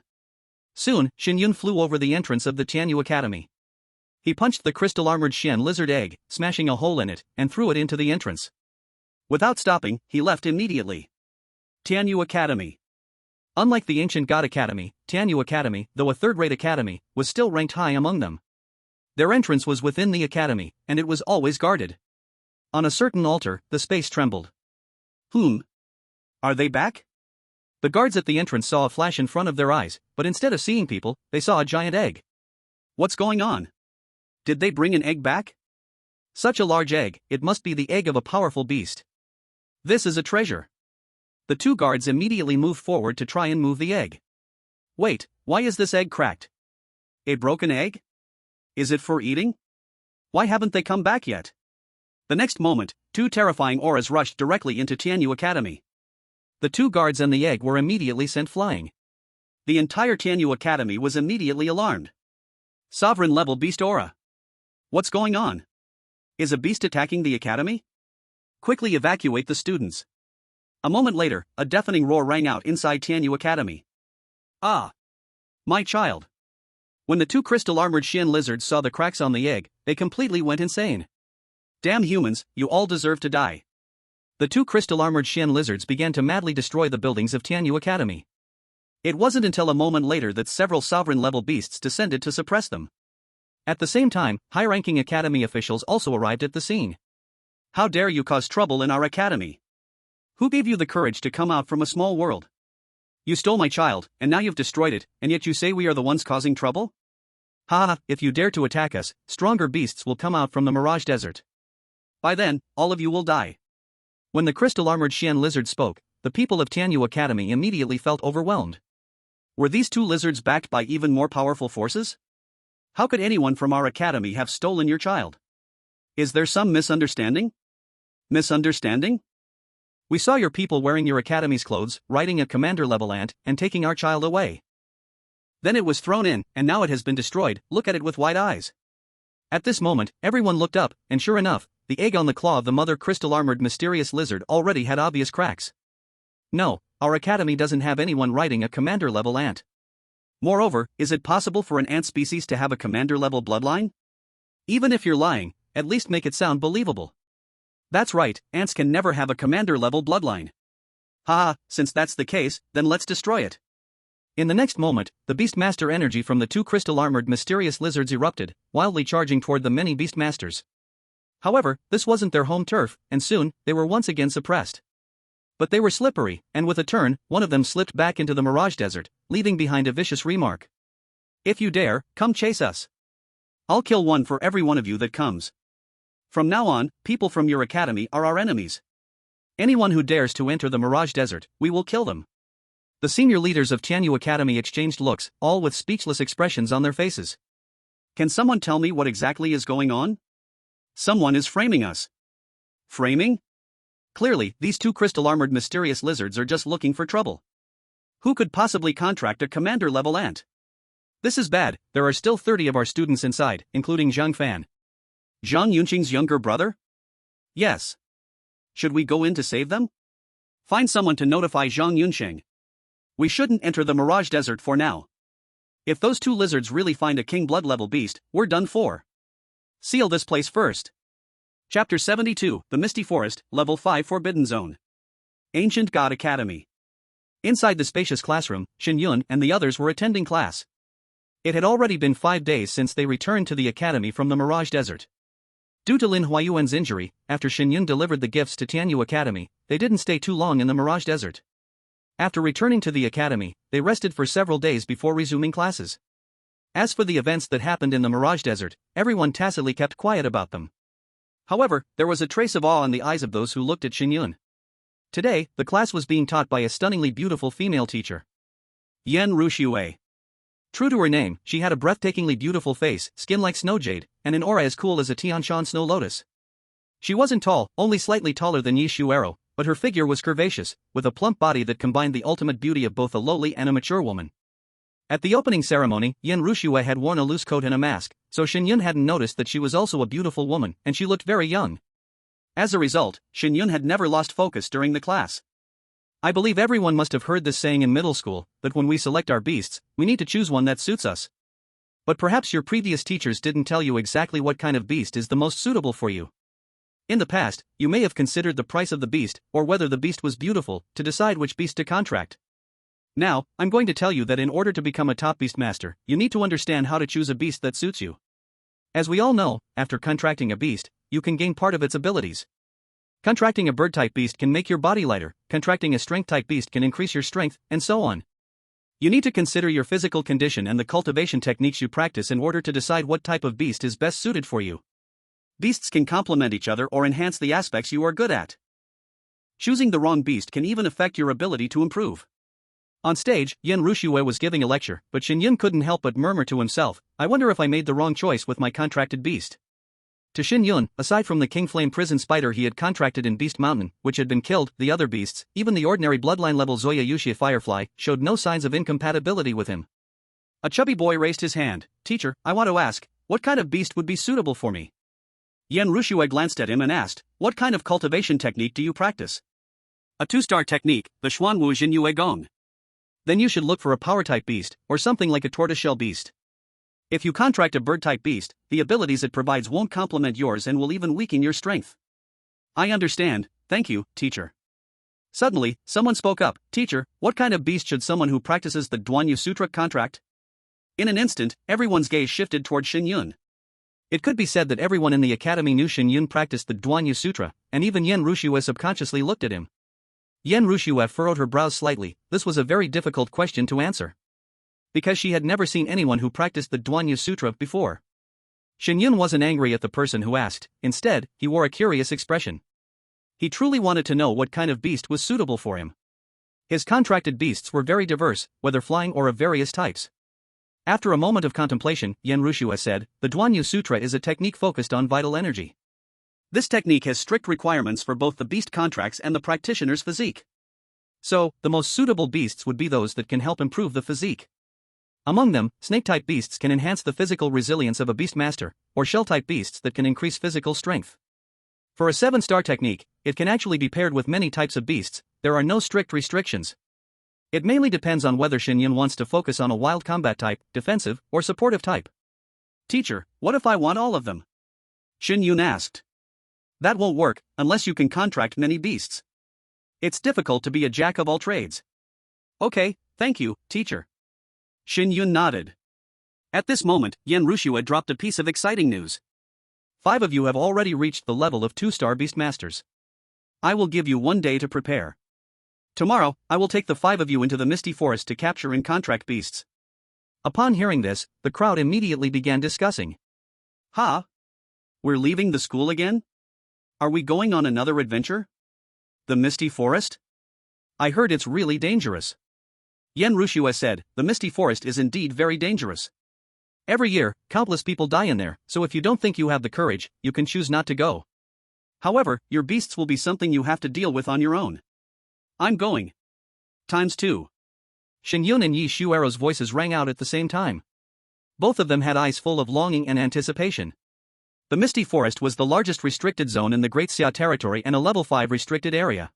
Soon, Shen Yun flew over the entrance of the Tianyu Academy. He punched the crystal-armored Xian lizard egg, smashing a hole in it, and threw it into the entrance. Without stopping, he left immediately. Tianyu Academy. Unlike the ancient God Academy, Tianyu Academy, though a third-rate academy, was still ranked high among them. Their entrance was within the academy, and it was always guarded. On a certain altar, the space trembled. Are they back? The guards at the entrance saw a flash in front of their eyes, but instead of seeing people, they saw a giant egg. What's going on? Did they bring an egg back? Such a large egg, it must be the egg of a powerful beast. This is a treasure. The two guards immediately moved forward to try and move the egg. Wait, why is this egg cracked? A broken egg? Is it for eating? Why haven't they come back yet? The next moment, two terrifying auras rushed directly into Tianyu Academy. The two guards and the egg were immediately sent flying. The entire Tianyu Academy was immediately alarmed. Sovereign-level beast aura. What's going on? Is a beast attacking the academy? Quickly evacuate the students. A moment later, a deafening roar rang out inside Tianyu Academy. Ah! My child! When the two crystal-armored Shen lizards saw the cracks on the egg, they completely went insane. Damn humans, you all deserve to die. The two crystal-armored Shen lizards began to madly destroy the buildings of Tianyu Academy. It wasn't until a moment later that several sovereign-level beasts descended to suppress them. At the same time, high-ranking academy officials also arrived at the scene. How dare you cause trouble in our academy? Who gave you the courage to come out from a small world? You stole my child, and now you've destroyed it, and yet you say we are the ones causing trouble? Haha, if you dare to attack us, stronger beasts will come out from the Mirage Desert. By then, all of you will die. When the crystal-armored Shen lizard spoke, the people of Tianyu Academy immediately felt overwhelmed. Were these two lizards backed by even more powerful forces? How could anyone from our academy have stolen your child? Is there some misunderstanding? Misunderstanding? We saw your people wearing your academy's clothes, riding a commander-level ant, and taking our child away. Then it was thrown in, and now it has been destroyed. Look at it with wide eyes. At this moment, everyone looked up, and sure enough, the egg on the claw of the mother crystal-armored mysterious lizard already had obvious cracks. No, our academy doesn't have anyone riding a commander-level ant. Moreover, is it possible for an ant species to have a commander-level bloodline? Even if you're lying, at least make it sound believable. That's right, ants can never have a commander-level bloodline. Haha, since that's the case, then let's destroy it. In the next moment, the Beastmaster energy from the two crystal-armored mysterious lizards erupted, wildly charging toward the many Beastmasters. However, this wasn't their home turf, and soon, they were once again suppressed. But they were slippery, and with a turn, one of them slipped back into the Mirage Desert, leaving behind a vicious remark. If you dare, come chase us. I'll kill one for every one of you that comes. From now on, people from your academy are our enemies. Anyone who dares to enter the Mirage Desert, we will kill them. The senior leaders of Tianyu Academy exchanged looks, all with speechless expressions on their faces. Can someone tell me what exactly is going on? Someone is framing us. Framing? Clearly, these two crystal-armored mysterious lizards are just looking for trouble. Who could possibly contract a commander-level ant? This is bad. There are still 30 of our students inside, including Zhang Fan. Zhang Yunqing's younger brother? Yes. Should we go in to save them? Find someone to notify Zhang Yunqing. We shouldn't enter the Mirage Desert for now. If those two lizards really find a king blood-level beast, we're done for. Seal this place first. Chapter 72, The Misty Forest, Level 5 Forbidden Zone. Ancient God Academy. Inside the spacious classroom, Shen Yun and the others were attending class. It had already been 5 days since they returned to the academy from the Mirage Desert. Due to Lin Huayuan's injury, after Shen Yun delivered the gifts to Tianyu Academy, they didn't stay too long in the Mirage Desert. After returning to the academy, they rested for several days before resuming classes. As for the events that happened in the Mirage Desert, everyone tacitly kept quiet about them. However, there was a trace of awe in the eyes of those who looked at Shen Yun. Today, the class was being taught by a stunningly beautiful female teacher. Yan Ruxue. True to her name, she had a breathtakingly beautiful face, skin like snow jade, and an aura as cool as a Tianshan snow lotus. She wasn't tall, only slightly taller than Yi Shuero, but her figure was curvaceous, with a plump body that combined the ultimate beauty of both a lowly and a mature woman. At the opening ceremony, Yan Ruxue had worn a loose coat and a mask, so Shen Yun hadn't noticed that she was also a beautiful woman, and she looked very young. As a result, Shen Yun had never lost focus during the class. I believe everyone must have heard this saying in middle school, that when we select our beasts, we need to choose one that suits us. But perhaps your previous teachers didn't tell you exactly what kind of beast is the most suitable for you. In the past, you may have considered the price of the beast, or whether the beast was beautiful, to decide which beast to contract. Now, I'm going to tell you that in order to become a top beast master, you need to understand how to choose a beast that suits you. As we all know, after contracting a beast, you can gain part of its abilities. Contracting a bird-type beast can make your body lighter, contracting a strength-type beast can increase your strength, and so on. You need to consider your physical condition and the cultivation techniques you practice in order to decide what type of beast is best suited for you. Beasts can complement each other or enhance the aspects you are good at. Choosing the wrong beast can even affect your ability to improve. On stage, Yen Rushue was giving a lecture, but Shen Yun couldn't help but murmur to himself, I wonder if I made the wrong choice with my contracted beast. To Shen Yun, aside from the King Flame prison spider he had contracted in Beast Mountain, which had been killed, the other beasts, even the ordinary bloodline-level Zoya Yushia Firefly, showed no signs of incompatibility with him. A chubby boy raised his hand. Teacher, I want to ask, what kind of beast would be suitable for me? Yen Rushue glanced at him and asked, what kind of cultivation technique do you practice? A 2-star technique, the Xuanwu Jinyue Gong. Then you should look for a power-type beast, or something like a tortoiseshell beast. If you contract a bird-type beast, the abilities it provides won't complement yours and will even weaken your strength. I understand, thank you, teacher. Suddenly, someone spoke up, Teacher, what kind of beast should someone who practices the Duanyu Sutra contract? In an instant, everyone's gaze shifted toward Shen Yun. It could be said that everyone in the academy knew Shen Yun practiced the Duanyu Sutra, and even Yen Rushue subconsciously looked at him. Yen Rushue furrowed her brows slightly. This was a very difficult question to answer, because she had never seen anyone who practiced the Duanyu Sutra before. Shen Yun wasn't angry at the person who asked, instead, he wore a curious expression. He truly wanted to know what kind of beast was suitable for him. His contracted beasts were very diverse, whether flying or of various types. After a moment of contemplation, Yen Rushue said, the Duanyu Sutra is a technique focused on vital energy. This technique has strict requirements for both the beast contracts and the practitioner's physique. So, the most suitable beasts would be those that can help improve the physique. Among them, snake-type beasts can enhance the physical resilience of a beastmaster, or shell-type beasts that can increase physical strength. For a 7-star technique, it can actually be paired with many types of beasts. There are no strict restrictions. It mainly depends on whether Shen Yun wants to focus on a wild combat type, defensive, or supportive type. Teacher, what if I want all of them? Shen Yun asked. That won't work, unless you can contract many beasts. It's difficult to be a jack of all trades. Okay, thank you, teacher. Shen Yun nodded. At this moment, Yen Rushue dropped a piece of exciting news. 5 of you have already reached the level of 2-star beastmasters. I will give you 1 day to prepare. Tomorrow, I will take the 5 of you into the Misty Forest to capture and contract beasts. Upon hearing this, the crowd immediately began discussing. Huh? We're leaving the school again? Are we going on another adventure? The Misty Forest? I heard it's really dangerous. Yen Rushue said, the Misty Forest is indeed very dangerous. Every year, countless people die in there, so if you don't think you have the courage, you can choose not to go. However, your beasts will be something you have to deal with on your own. I'm going. ×2. Shen Yun and Yi Shuero's voices rang out at the same time. Both of them had eyes full of longing and anticipation. The Misty Forest was the largest restricted zone in the Great Xia territory and a level 5 restricted area.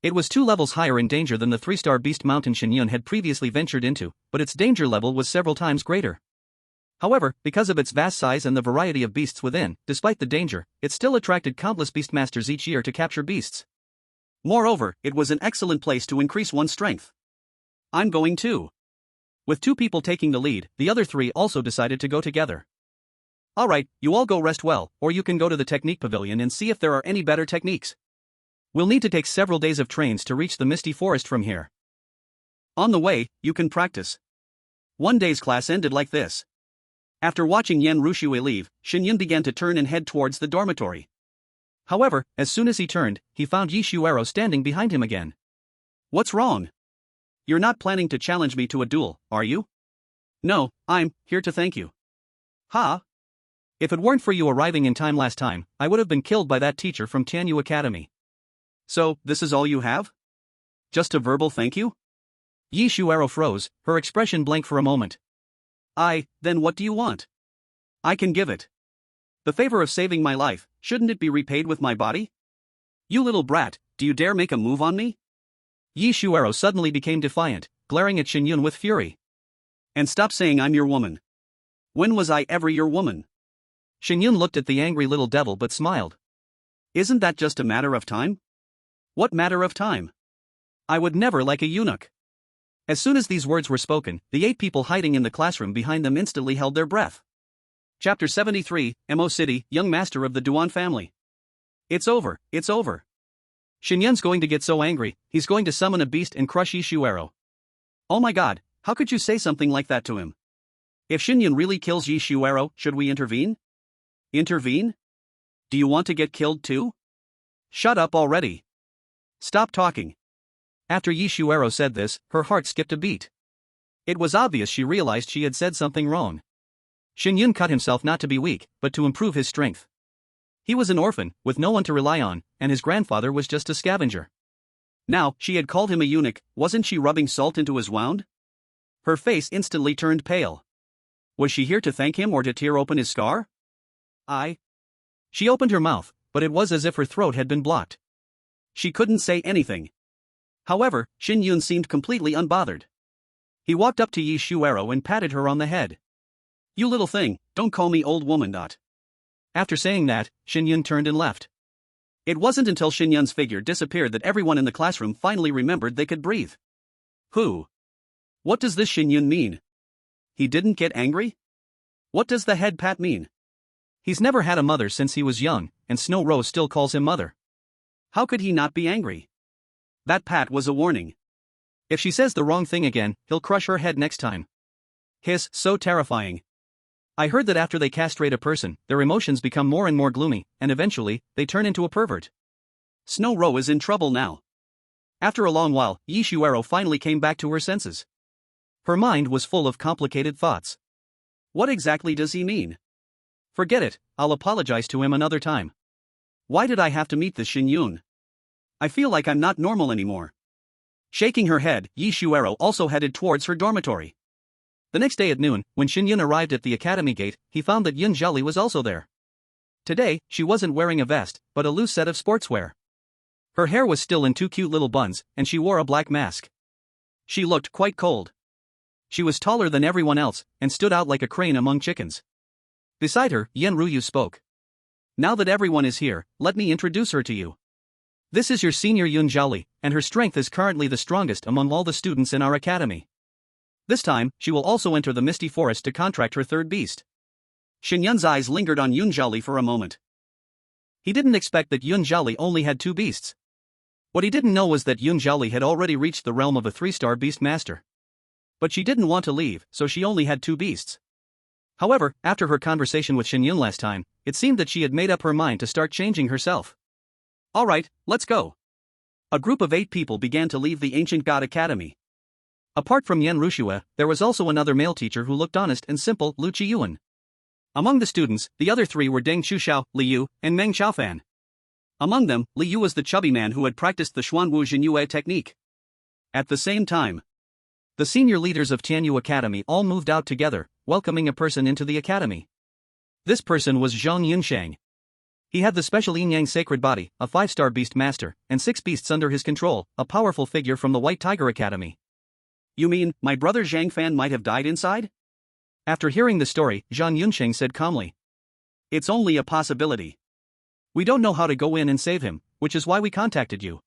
It was 2 levels higher in danger than the 3-star Beast Mountain Shen Yun had previously ventured into, but its danger level was several times greater. However, because of its vast size and the variety of beasts within, despite the danger, it still attracted countless beastmasters each year to capture beasts. Moreover, it was an excellent place to increase one's strength. I'm going too. With 2 people taking the lead, the other 3 also decided to go together. Alright, you all go rest well, or you can go to the technique pavilion and see if there are any better techniques. We'll need to take several days of trains to reach the Misty Forest from here. On the way, you can practice. 1 day's class ended like this. After watching Yen Rushue leave, Shen Yun began to turn and head towards the dormitory. However, as soon as he turned, he found Yi Shuero standing behind him again. What's wrong? You're not planning to challenge me to a duel, are you? No, I'm here to thank you. Huh? If it weren't for you arriving in time last time, I would have been killed by that teacher from Tianyu Academy. So, this is all you have? Just a verbal thank you? Yi Shuero froze, her expression blank for a moment. Then what do you want? I can give it. The favor of saving my life, shouldn't it be repaid with my body? You little brat, do you dare make a move on me? Yi Shuero suddenly became defiant, glaring at Shen Yun with fury. And stop saying I'm your woman. When was I ever your woman? Shen Yun looked at the angry little devil but smiled. Isn't that just a matter of time? What matter of time? I would never like a eunuch. As soon as these words were spoken, the 8 people hiding in the classroom behind them instantly held their breath. Chapter 73, Mo City, Young Master of the Duan Family. It's over, it's over. Shen Yun's going to get so angry, he's going to summon a beast and crush Yi Shuero. Oh my god, how could you say something like that to him? If Shen Yun really kills Yi Shuero, should we intervene? Intervene? Do you want to get killed too? Shut up already. Stop talking. After Yi Shuero said this, her heart skipped a beat. It was obvious she realized she had said something wrong. Shen Yun cut himself not to be weak, but to improve his strength. He was an orphan, with no one to rely on, and his grandfather was just a scavenger. Now, she had called him a eunuch, wasn't she rubbing salt into his wound? Her face instantly turned pale. Was she here to thank him or to tear open his scar? She opened her mouth, but it was as if her throat had been blocked. She couldn't say anything. However, Shen Yun seemed completely unbothered. He walked up to Yi Shuero and patted her on the head. You little thing, don't call me old woman. After saying that, Shen Yun turned and left. It wasn't until Shen Yun's figure disappeared that everyone in the classroom finally remembered they could breathe. Who? What does this Shen Yun mean? He didn't get angry? What does the head pat mean? He's never had a mother since he was young, and Snow Rose still calls him mother. How could he not be angry? That pat was a warning. If she says the wrong thing again, he'll crush her head next time. Hiss, so terrifying. I heard that after they castrate a person, their emotions become more and more gloomy, and eventually, they turn into a pervert. Snow Rose is in trouble now. After a long while, Yi Shuero finally came back to her senses. Her mind was full of complicated thoughts. What exactly does he mean? Forget it, I'll apologize to him another time. Why did I have to meet this Shen Yun? I feel like I'm not normal anymore. Shaking her head, Yi Shuero also headed towards her dormitory. The next day at noon, when Shen Yun arrived at the academy gate, he found that Yun Jiali was also there. Today, she wasn't wearing a vest, but a loose set of sportswear. Her hair was still in two cute little buns, and she wore a black mask. She looked quite cold. She was taller than everyone else, and stood out like a crane among chickens. Beside her, Yen Ruyu spoke. Now that everyone is here, let me introduce her to you. This is your senior Yun Jiali, and her strength is currently the strongest among all the students in our academy. This time, she will also enter the Misty Forest to contract her third beast. Shen Yun's eyes lingered on Yun Jiali for a moment. He didn't expect that Yun Jiali only had two beasts. What he didn't know was that Yun Jiali had already reached the realm of a 3-star beast master. But she didn't want to leave, so she only had two beasts. However, after her conversation with Shen Yun last time, it seemed that she had made up her mind to start changing herself. Alright, let's go. A group of 8 people began to leave the Ancient God Academy. Apart from Yen Rushue, there was also another male teacher who looked honest and simple, Lu Qiyuan. Among the students, the other 3 were Deng Chuxiao, Li Yu, and Meng Xiaofan. Among them, Li Yu was the chubby man who had practiced the Xuanwu Jinyue technique. At the same time, the senior leaders of Tianyu Academy all moved out together, welcoming a person into the academy. This person was Zhang Yunsheng. He had the special yin-yang sacred body, a 5-star beast master, and 6 beasts under his control, a powerful figure from the White Tiger Academy. You mean, my brother Zhang Fan might have died inside? After hearing the story, Zhang Yunsheng said calmly. It's only a possibility. We don't know how to go in and save him, which is why we contacted you.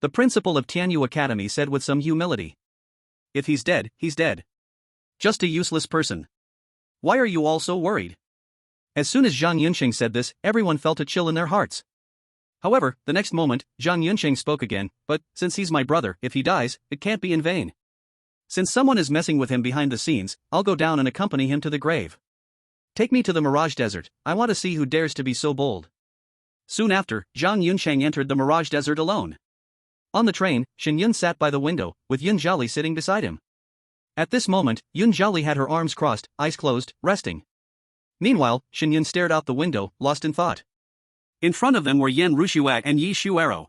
The principal of Tianyu Academy said with some humility. If he's dead, he's dead. Just a useless person. Why are you all so worried? As soon as Zhang Yunsheng said this, everyone felt a chill in their hearts. However, the next moment, Zhang Yunsheng spoke again, but, since he's my brother, if he dies, it can't be in vain. Since someone is messing with him behind the scenes, I'll go down and accompany him to the grave. Take me to the Mirage Desert, I want to see who dares to be so bold. Soon after, Zhang Yunsheng entered the Mirage Desert alone. On the train, Shen Yun sat by the window, with Yun Jiali sitting beside him. At this moment, Yun Jiali had her arms crossed, eyes closed, resting. Meanwhile, Shen Yun stared out the window, lost in thought. In front of them were Yen Rushue and Yi Shuero.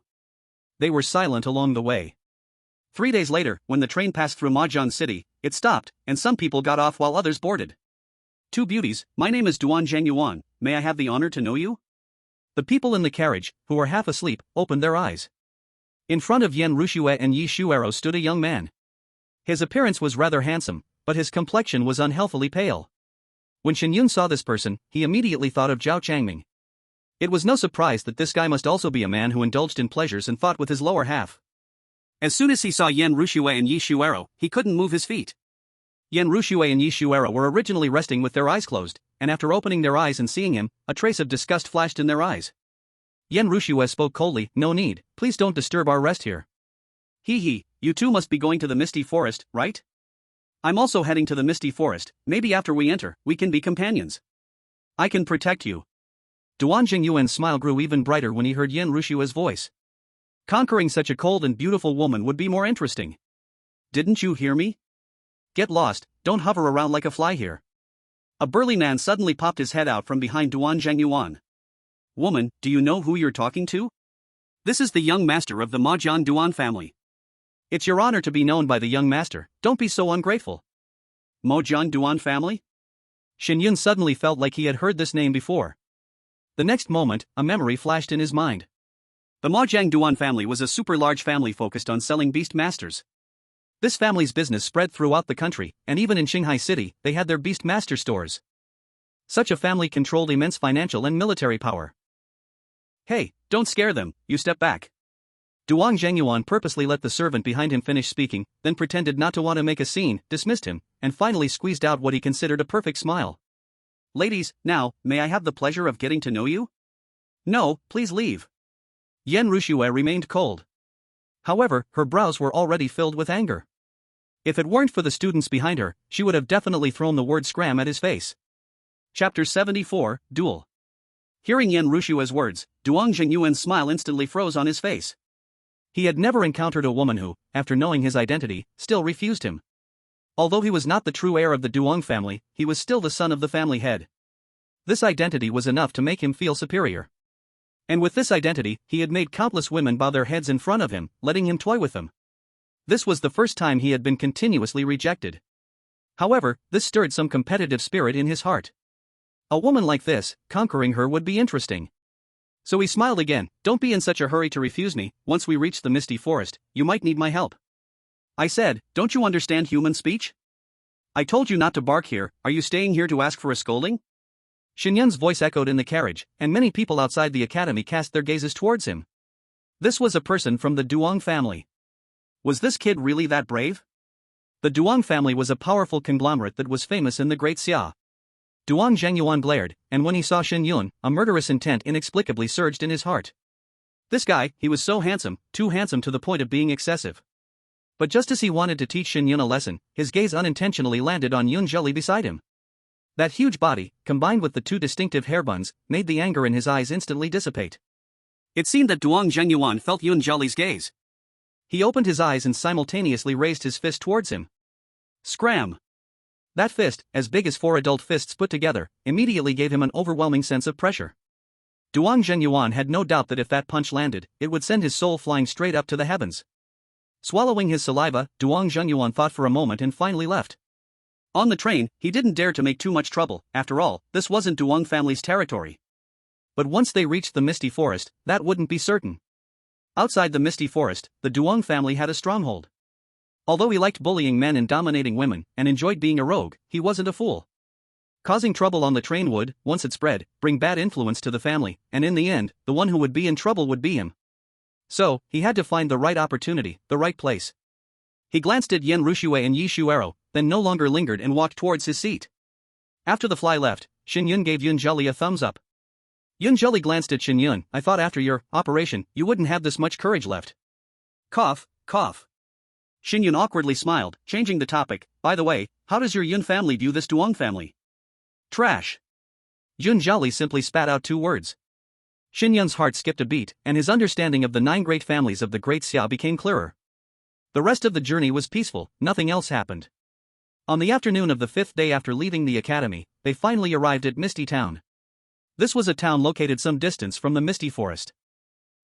They were silent along the way. 3 days later, when the train passed through Mahjong City, it stopped, and some people got off while others boarded. 2 beauties, my name is Duan Zhengyuan, may I have the honor to know you? The people in the carriage, who were half asleep, opened their eyes. In front of Yen Rushue and Yi Shuero stood a young man. His appearance was rather handsome, but his complexion was unhealthily pale. When Shen Yun saw this person, he immediately thought of Zhao Changming. It was no surprise that this guy must also be a man who indulged in pleasures and fought with his lower half. As soon as he saw Yen Rushue and Yi Shuero, he couldn't move his feet. Yen Rushue and Yi Shuero were originally resting with their eyes closed, and after opening their eyes and seeing him, a trace of disgust flashed in their eyes. Yen Rushue spoke coldly, no need, please don't disturb our rest here. Hee, you two must be going to the Misty Forest, right? I'm also heading to the Misty Forest, maybe after we enter, we can be companions. I can protect you. Duan Jingyuan's smile grew even brighter when he heard Yen Rushue's voice. Conquering such a cold and beautiful woman would be more interesting. Didn't you hear me? Get lost, don't hover around like a fly here. A burly man suddenly popped his head out from behind Duan Zhengyuan. Woman, do you know who you're talking to? This is the young master of the Majian Duan family. It's your honor to be known by the young master, don't be so ungrateful. Majian Duan family? Shen Yun suddenly felt like he had heard this name before. The next moment, a memory flashed in his mind. The Majiang Duan family was a super large family focused on selling beast masters. This family's business spread throughout the country, and even in Shanghai City, they had their beast master stores. Such a family controlled immense financial and military power. Hey, don't scare them, you step back. Duan Zhengyuan purposely let the servant behind him finish speaking, then pretended not to want to make a scene, dismissed him, and finally squeezed out what he considered a perfect smile. Ladies, now, may I have the pleasure of getting to know you? No, please leave. Yan Rushue remained cold. However, her brows were already filled with anger. If it weren't for the students behind her, she would have definitely thrown the word scram at his face. Chapter 74, Duel. Hearing Yan Rushue's words, Duan Zhengyuan's smile instantly froze on his face. He had never encountered a woman who, after knowing his identity, still refused him. Although he was not the true heir of the Duong family, he was still the son of the family head. This identity was enough to make him feel superior. And with this identity, he had made countless women bow their heads in front of him, letting him toy with them. This was the first time he had been continuously rejected. However, this stirred some competitive spirit in his heart. A woman like this, conquering her would be interesting. So he smiled again. Don't be in such a hurry to refuse me, once we reach the misty forest, you might need my help. I said, don't you understand human speech? I told you not to bark here, are you staying here to ask for a scolding? Shen Yun's voice echoed in the carriage, and many people outside the academy cast their gazes towards him. This was a person from the Duong family. Was this kid really that brave? The Duong family was a powerful conglomerate that was famous in the Great Xia. Duan Zhengyuan glared, and when he saw Shen Yun, a murderous intent inexplicably surged in his heart. This guy, he was so handsome, too handsome to the point of being excessive. But just as he wanted to teach Shen Yun a lesson, his gaze unintentionally landed on Yun Zheli beside him. That huge body, combined with the two distinctive hair buns, made the anger in his eyes instantly dissipate. It seemed that Duan Zhengyuan felt Yun Zheli's gaze. He opened his eyes and simultaneously raised his fist towards him. Scram! That fist, as big as 4 adult fists put together, immediately gave him an overwhelming sense of pressure. Duan Zhengyuan had no doubt that if that punch landed, it would send his soul flying straight up to the heavens. Swallowing his saliva, Duan Zhengyuan thought for a moment and finally left. On the train, he didn't dare to make too much trouble, after all, this wasn't Duong family's territory. But once they reached the misty forest, that wouldn't be certain. Outside the misty forest, the Duong family had a stronghold. Although he liked bullying men and dominating women, and enjoyed being a rogue, he wasn't a fool. Causing trouble on the train would, once it spread, bring bad influence to the family, and in the end, the one who would be in trouble would be him. So, he had to find the right opportunity, the right place. He glanced at Yan Rushue and Yi Shuero, then no longer lingered and walked towards his seat. After the fly left, Shen Yun gave Yun Zheli a thumbs up. Yun Zheli glanced at Shen Yun. I thought after your operation, you wouldn't have this much courage left. Cough, cough. Shen Yun awkwardly smiled, changing the topic. By the way, how does your Yun family view this Duong family? Trash. Yun Zheli simply spat out 2 words. Shen Yun's heart skipped a beat, and his understanding of the 9 great families of the Great Xia became clearer. The rest of the journey was peaceful, nothing else happened. On the afternoon of the 5th day after leaving the academy, they finally arrived at Misty Town. This was a town located some distance from the Misty Forest.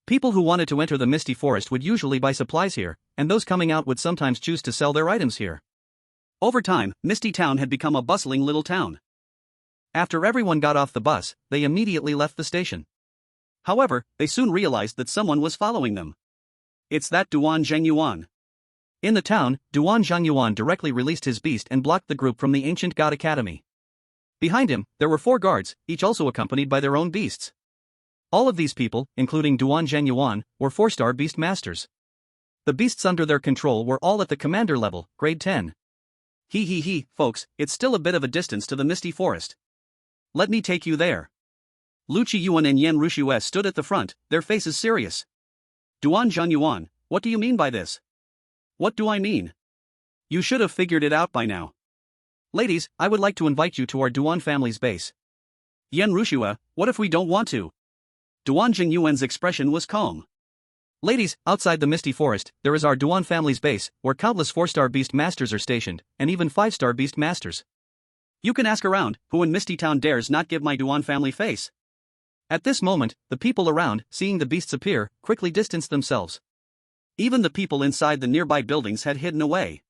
People who wanted to enter the Misty Forest would usually buy supplies here, and those coming out would sometimes choose to sell their items here. Over time, Misty Town had become a bustling little town. After everyone got off the bus, they immediately left the station. However, they soon realized that someone was following them. It's that Duan Zhengyuan. In the town, Duan Zhengyuan directly released his beast and blocked the group from the ancient god academy. Behind him, there were 4 guards, each also accompanied by their own beasts. All of these people, including Duan Zhengyuan, were 4-star beast masters. The beasts under their control were all at the commander level, grade 10. Folks, it's still a bit of a distance to the Misty Forest. Let me take you there. Lu Qiyuan and Yan Rushue stood at the front, their faces serious. Duan Zhengyuan, what do you mean by this? What do I mean? You should have figured it out by now. Ladies, I would like to invite you to our Duan family's base. Yan Rushue, what if we don't want to? Duan Zhengyuan's expression was calm. Ladies, outside the Misty Forest, there is our Duan family's base, where countless 4-star beast masters are stationed, and even 5-star beast masters. You can ask around, who in Misty Town dares not give my Duan family face? At this moment, the people around, seeing the beasts appear, quickly distanced themselves. Even the people inside the nearby buildings had hidden away.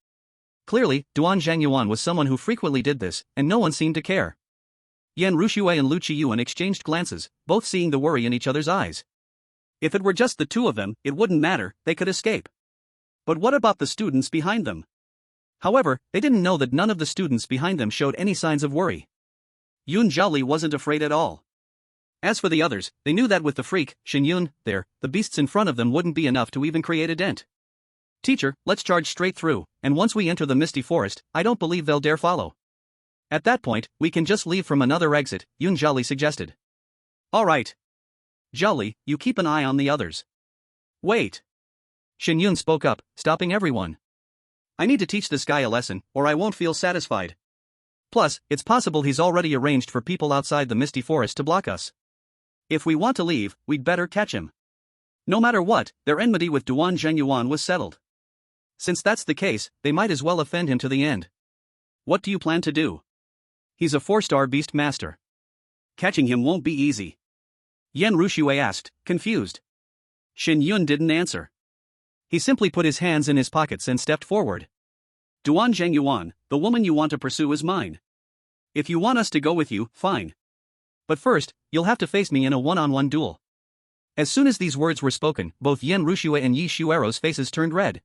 Clearly, Duan Zhangyuan was someone who frequently did this, and no one seemed to care. Yan Ruxue and Lu Qiyuan exchanged glances, both seeing the worry in each other's eyes. If it were just the two of them, it wouldn't matter, they could escape. But what about the students behind them? However, they didn't know that none of the students behind them showed any signs of worry. Yun Zhaoli wasn't afraid at all. As for the others, they knew that with the freak, Shen Yun, there, the beasts in front of them wouldn't be enough to even create a dent. Teacher, let's charge straight through, and once we enter the Misty Forest, I don't believe they'll dare follow. At that point, we can just leave from another exit, Yun Zhaoli suggested. Alright. Zhaoli, you keep an eye on the others. Wait. Shen Yun spoke up, stopping everyone. I need to teach this guy a lesson, or I won't feel satisfied. Plus, it's possible he's already arranged for people outside the Misty Forest to block us. If we want to leave, we'd better catch him. No matter what, their enmity with Duan Zhangyuan was settled. Since that's the case, they might as well offend him to the end. What do you plan to do? He's a 4-star beast master. Catching him won't be easy. Yan Ruxue asked, confused. Shen Yun didn't answer. He simply put his hands in his pockets and stepped forward. Duan Zhangyuan, the woman you want to pursue is mine. If you want us to go with you, fine. But first, you'll have to face me in a one-on-one duel. As soon as these words were spoken, both Yan Ruxue and Yi Shuero's faces turned red.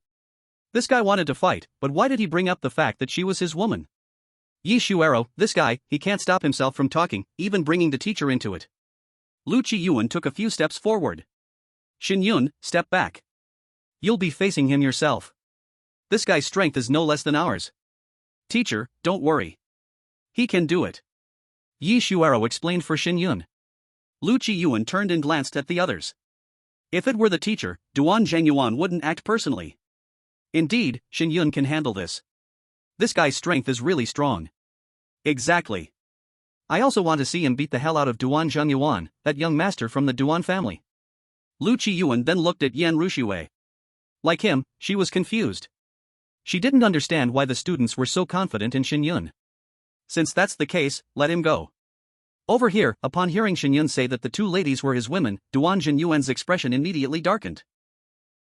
This guy wanted to fight, but why did he bring up the fact that she was his woman? Yi Shuero, this guy, he can't stop himself from talking, even bringing the teacher into it. Lu Qiyuan took a few steps forward. Shen Yun, step back. You'll be facing him yourself. This guy's strength is no less than ours. Teacher, don't worry. He can do it. Yi Shuero explained for Shen Yun. Lu Qiyuan turned and glanced at the others. If it were the teacher, Duan Zhangyuan wouldn't act personally. Indeed, Shen Yun can handle this. This guy's strength is really strong. Exactly. I also want to see him beat the hell out of Duan Zhangyuan, that young master from the Duan family. Lu Qiyuan then looked at Yan Ruxue. Like him, she was confused. She didn't understand why the students were so confident in Shen Yun. Since that's the case, let him go. Over here, upon hearing Shen Yun say that the two ladies were his women, Duan Zhangyuan's expression immediately darkened.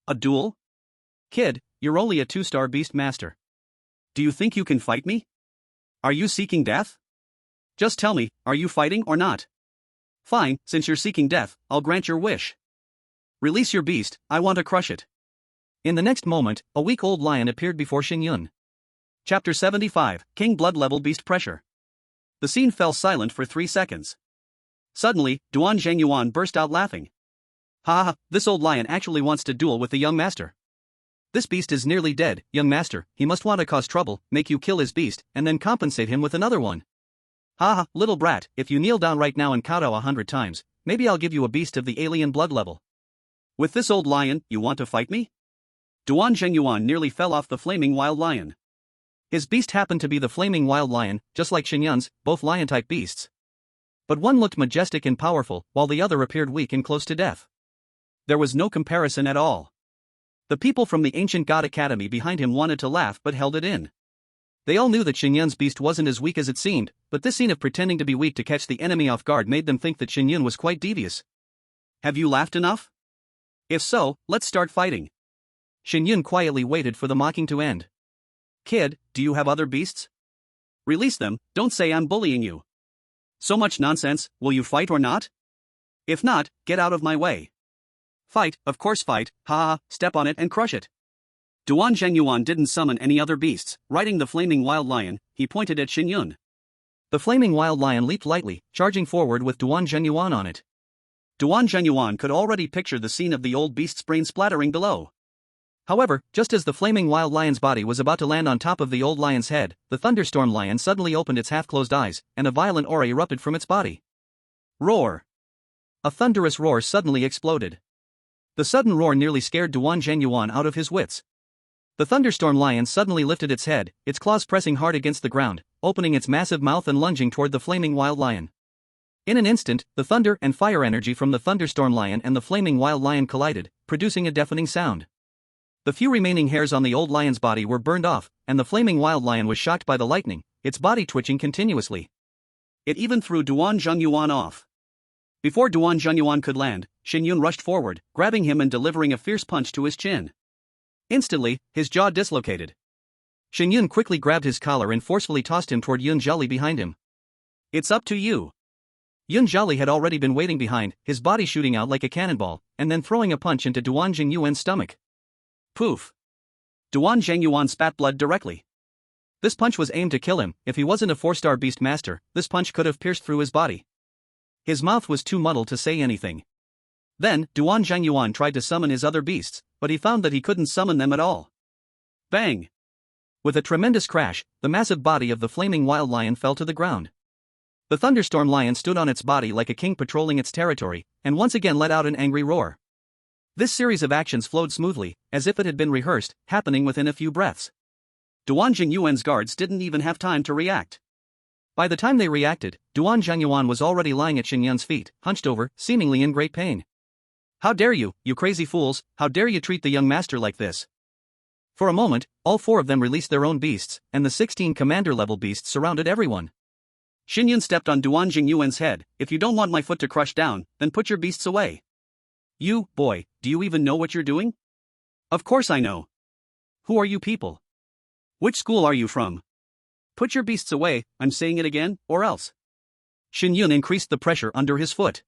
A duel? Kid, you're only a 2-star beast master. Do you think you can fight me? Are you seeking death? Just tell me, are you fighting or not? Fine, since you're seeking death, I'll grant your wish. Release your beast, I want to crush it. In the next moment, a weak-old lion appeared before Shen Yun. Chapter 75, King Blood Level Beast Pressure. The scene fell silent for 3 seconds. Suddenly, Duan Zhangyuan burst out laughing. Ha ha, this old lion actually wants to duel with the young master. This beast is nearly dead, young master, he must want to cause trouble, make you kill his beast, and then compensate him with another one. Ha ha, little brat, if you kneel down right now and kowtow 100 times, maybe I'll give you a beast of the alien blood level. With this old lion, you want to fight me? Duan Zhangyuan nearly fell off the flaming wild lion. His beast happened to be the flaming wild lion, just like Shen Yun's, both lion-type beasts. But one looked majestic and powerful, while the other appeared weak and close to death. There was no comparison at all. The people from the ancient god academy behind him wanted to laugh but held it in. They all knew that Shen Yun's beast wasn't as weak as it seemed, but this scene of pretending to be weak to catch the enemy off guard made them think that Shen Yun was quite devious. Have you laughed enough? If so, let's start fighting. Shen Yun quietly waited for the mocking to end. Kid, do you have other beasts? Release them, don't say I'm bullying you. So much nonsense, will you fight or not? If not, get out of my way. Fight, of course fight, ha ha, step on it and crush it. Duan Zhangyuan didn't summon any other beasts, riding the flaming wild lion, he pointed at Shen Yun. The flaming wild lion leaped lightly, charging forward with Duan Zhangyuan on it. Duan Zhangyuan could already picture the scene of the old beast's brain splattering below. However, just as the flaming wild lion's body was about to land on top of the old lion's head, the thunderstorm lion suddenly opened its half-closed eyes, and a violent aura erupted from its body. Roar! A thunderous roar suddenly exploded. The sudden roar nearly scared Duan Zhangyuan out of his wits. The thunderstorm lion suddenly lifted its head, its claws pressing hard against the ground, opening its massive mouth and lunging toward the flaming wild lion. In an instant, the thunder and fire energy from the thunderstorm lion and the flaming wild lion collided, producing a deafening sound. The few remaining hairs on the old lion's body were burned off, and the flaming wild lion was shocked by the lightning, its body twitching continuously. It even threw Duan Zhengyuan off. Before Duan Zhengyuan could land, Shen Yun rushed forward, grabbing him and delivering a fierce punch to his chin. Instantly, his jaw dislocated. Shen Yun quickly grabbed his collar and forcefully tossed him toward Yun Zhali behind him. "It's up to you." Yun Zhali had already been waiting behind, his body shooting out like a cannonball, and then throwing a punch into Duan Zhengyuan's stomach. Poof! Duan Zhengyuan spat blood directly. This punch was aimed to kill him. If he wasn't a 4-star beast master, this punch could have pierced through his body. His mouth was too muddled to say anything. Then, Duan Zhengyuan tried to summon his other beasts, but he found that he couldn't summon them at all. Bang! With a tremendous crash, the massive body of the flaming wild lion fell to the ground. The thunderstorm lion stood on its body like a king patrolling its territory, and once again let out an angry roar. This series of actions flowed smoothly, as if it had been rehearsed, happening within a few breaths. Duan Zhengyuan's guards didn't even have time to react. By the time they reacted, Duan Zhengyuan was already lying at Shen Yun's feet, hunched over, seemingly in great pain. "How dare you, you crazy fools, how dare you treat the young master like this?" For a moment, all 4 of them released their own beasts, and the 16 commander-level beasts surrounded everyone. Shen Yun stepped on Duan Zhengyuan's head. "If you don't want my foot to crush down, then put your beasts away." "You, boy, do you even know what you're doing?" "Of course I know." "Who are you people? Which school are you from? Put your beasts away, I'm saying it again, or else." Shen Yun increased the pressure under his foot.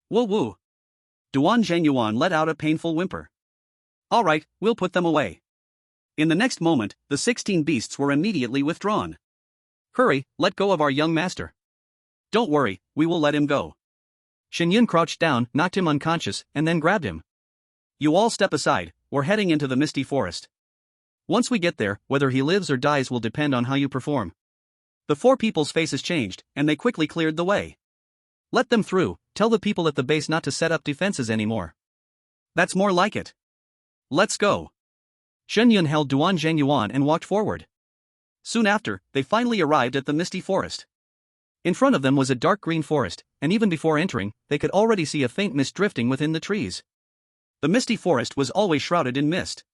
"Woo woo." Duan Zhengyuan let out a painful whimper. "All right, we'll put them away." In the next moment, the 16 beasts were immediately withdrawn. "Hurry, let go of our young master." "Don't worry, we will let him go." Shen Yun crouched down, knocked him unconscious, and then grabbed him. "You all step aside, we're heading into the misty forest. Once we get there, whether he lives or dies will depend on how you perform." The 4 people's faces changed, and they quickly cleared the way. "Let them through, tell the people at the base not to set up defenses anymore." "That's more like it. Let's go." Shen Yun held Duan Zhengyuan and walked forward. Soon after, they finally arrived at the misty forest. In front of them was a dark green forest, and even before entering, they could already see a faint mist drifting within the trees. The misty forest was always shrouded in mist.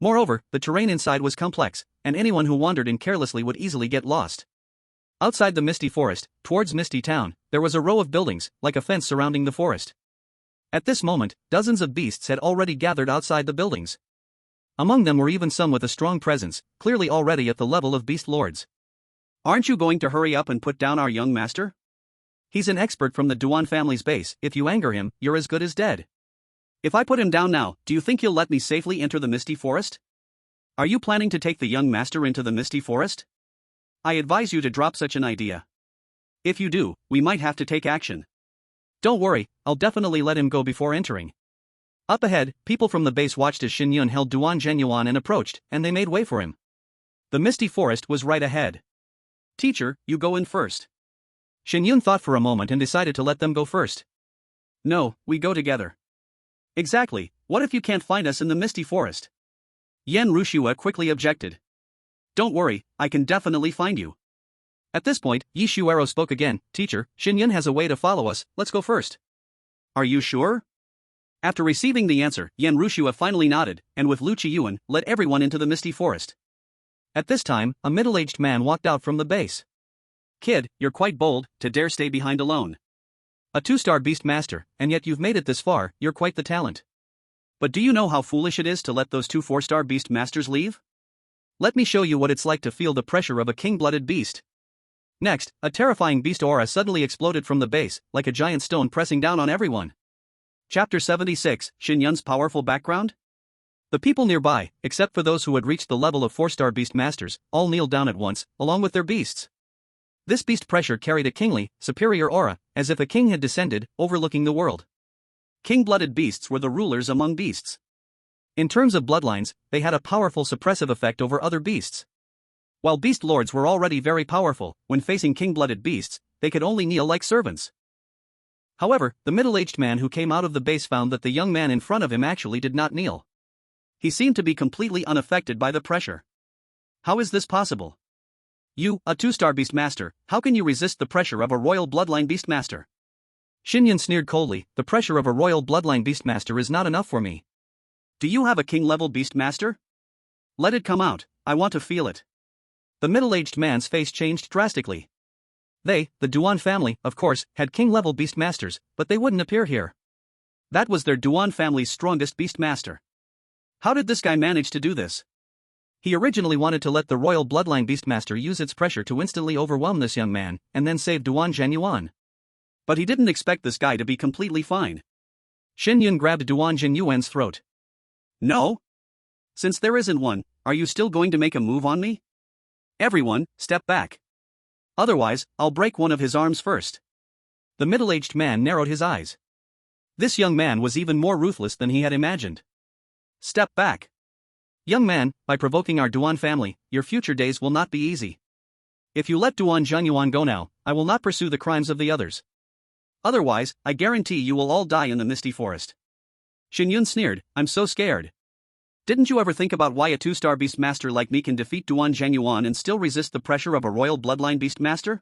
Moreover, the terrain inside was complex, and anyone who wandered in carelessly would easily get lost. Outside the misty forest, towards Misty Town, there was a row of buildings, like a fence surrounding the forest. At this moment, dozens of beasts had already gathered outside the buildings. Among them were even some with a strong presence, clearly already at the level of beast lords. "Aren't you going to hurry up and put down our young master? He's an expert from the Duan family's base. If you anger him, you're as good as dead. If I put him down now, do you think he'll let me safely enter the misty forest? Are you planning to take the young master into the misty forest? I advise you to drop such an idea. If you do, we might have to take action." "Don't worry, I'll definitely let him go before entering." Up ahead, people from the base watched as Shen Yun held Duan Zhengyuan and approached, and they made way for him. The misty forest was right ahead. "Teacher, you go in first." Shen Yun thought for a moment and decided to let them go first. "No, we go together." "Exactly, what if you can't find us in the misty forest?" Yan Rushua quickly objected. "Don't worry, I can definitely find you." At this point, Yi Shuero spoke again. "Teacher, Shen Yun has a way to follow us, let's go first." "Are you sure?" After receiving the answer, Yan Rushua finally nodded, and with Lu Qiyuan, led everyone into the misty forest. At this time, a middle-aged man walked out from the base. "Kid, you're quite bold, to dare stay behind alone. A 2-star beast master, and yet you've made it this far, you're quite the talent. But do you know how foolish it is to let those 2 4-star beast masters leave? Let me show you what it's like to feel the pressure of a king-blooded beast." Next, a terrifying beast aura suddenly exploded from the base, like a giant stone pressing down on everyone. Chapter 76, Shen Yun's powerful background? The people nearby, except for those who had reached the level of 4-star beast masters, all kneeled down at once, along with their beasts. This beast pressure carried a kingly, superior aura, as if a king had descended, overlooking the world. King-blooded beasts were the rulers among beasts. In terms of bloodlines, they had a powerful suppressive effect over other beasts. While beast lords were already very powerful, when facing king-blooded beasts, they could only kneel like servants. However, the middle-aged man who came out of the base found that the young man in front of him actually did not kneel. He seemed to be completely unaffected by the pressure. How is this possible? You, a 2-star Beastmaster, how can you resist the pressure of a royal bloodline Beastmaster? Shen Yun sneered coldly, the pressure of a royal bloodline Beastmaster is not enough for me. Do you have a king-level Beastmaster? Let it come out, I want to feel it. The middle-aged man's face changed drastically. They, the Duan family, of course, had king-level Beastmasters, but they wouldn't appear here. That was their Duan family's strongest Beastmaster. How did this guy manage to do this? He originally wanted to let the royal bloodline Beastmaster use its pressure to instantly overwhelm this young man, and then save Duan Zhenyuan. But he didn't expect this guy to be completely fine. Shen Yun grabbed Duan Zhenyuan's throat. No? Since there isn't one, are you still going to make a move on me? Everyone, step back. Otherwise, I'll break one of his arms first. The middle-aged man narrowed his eyes. This young man was even more ruthless than he had imagined. Step back. Young man, by provoking our Duan family, your future days will not be easy. If you let Duan Zhenyuan go now, I will not pursue the crimes of the others. Otherwise, I guarantee you will all die in the misty forest. Shen Yun sneered, I'm so scared. Didn't you ever think about why a 2-star Beastmaster like me can defeat Duan Zhenyuan and still resist the pressure of a royal bloodline Beastmaster?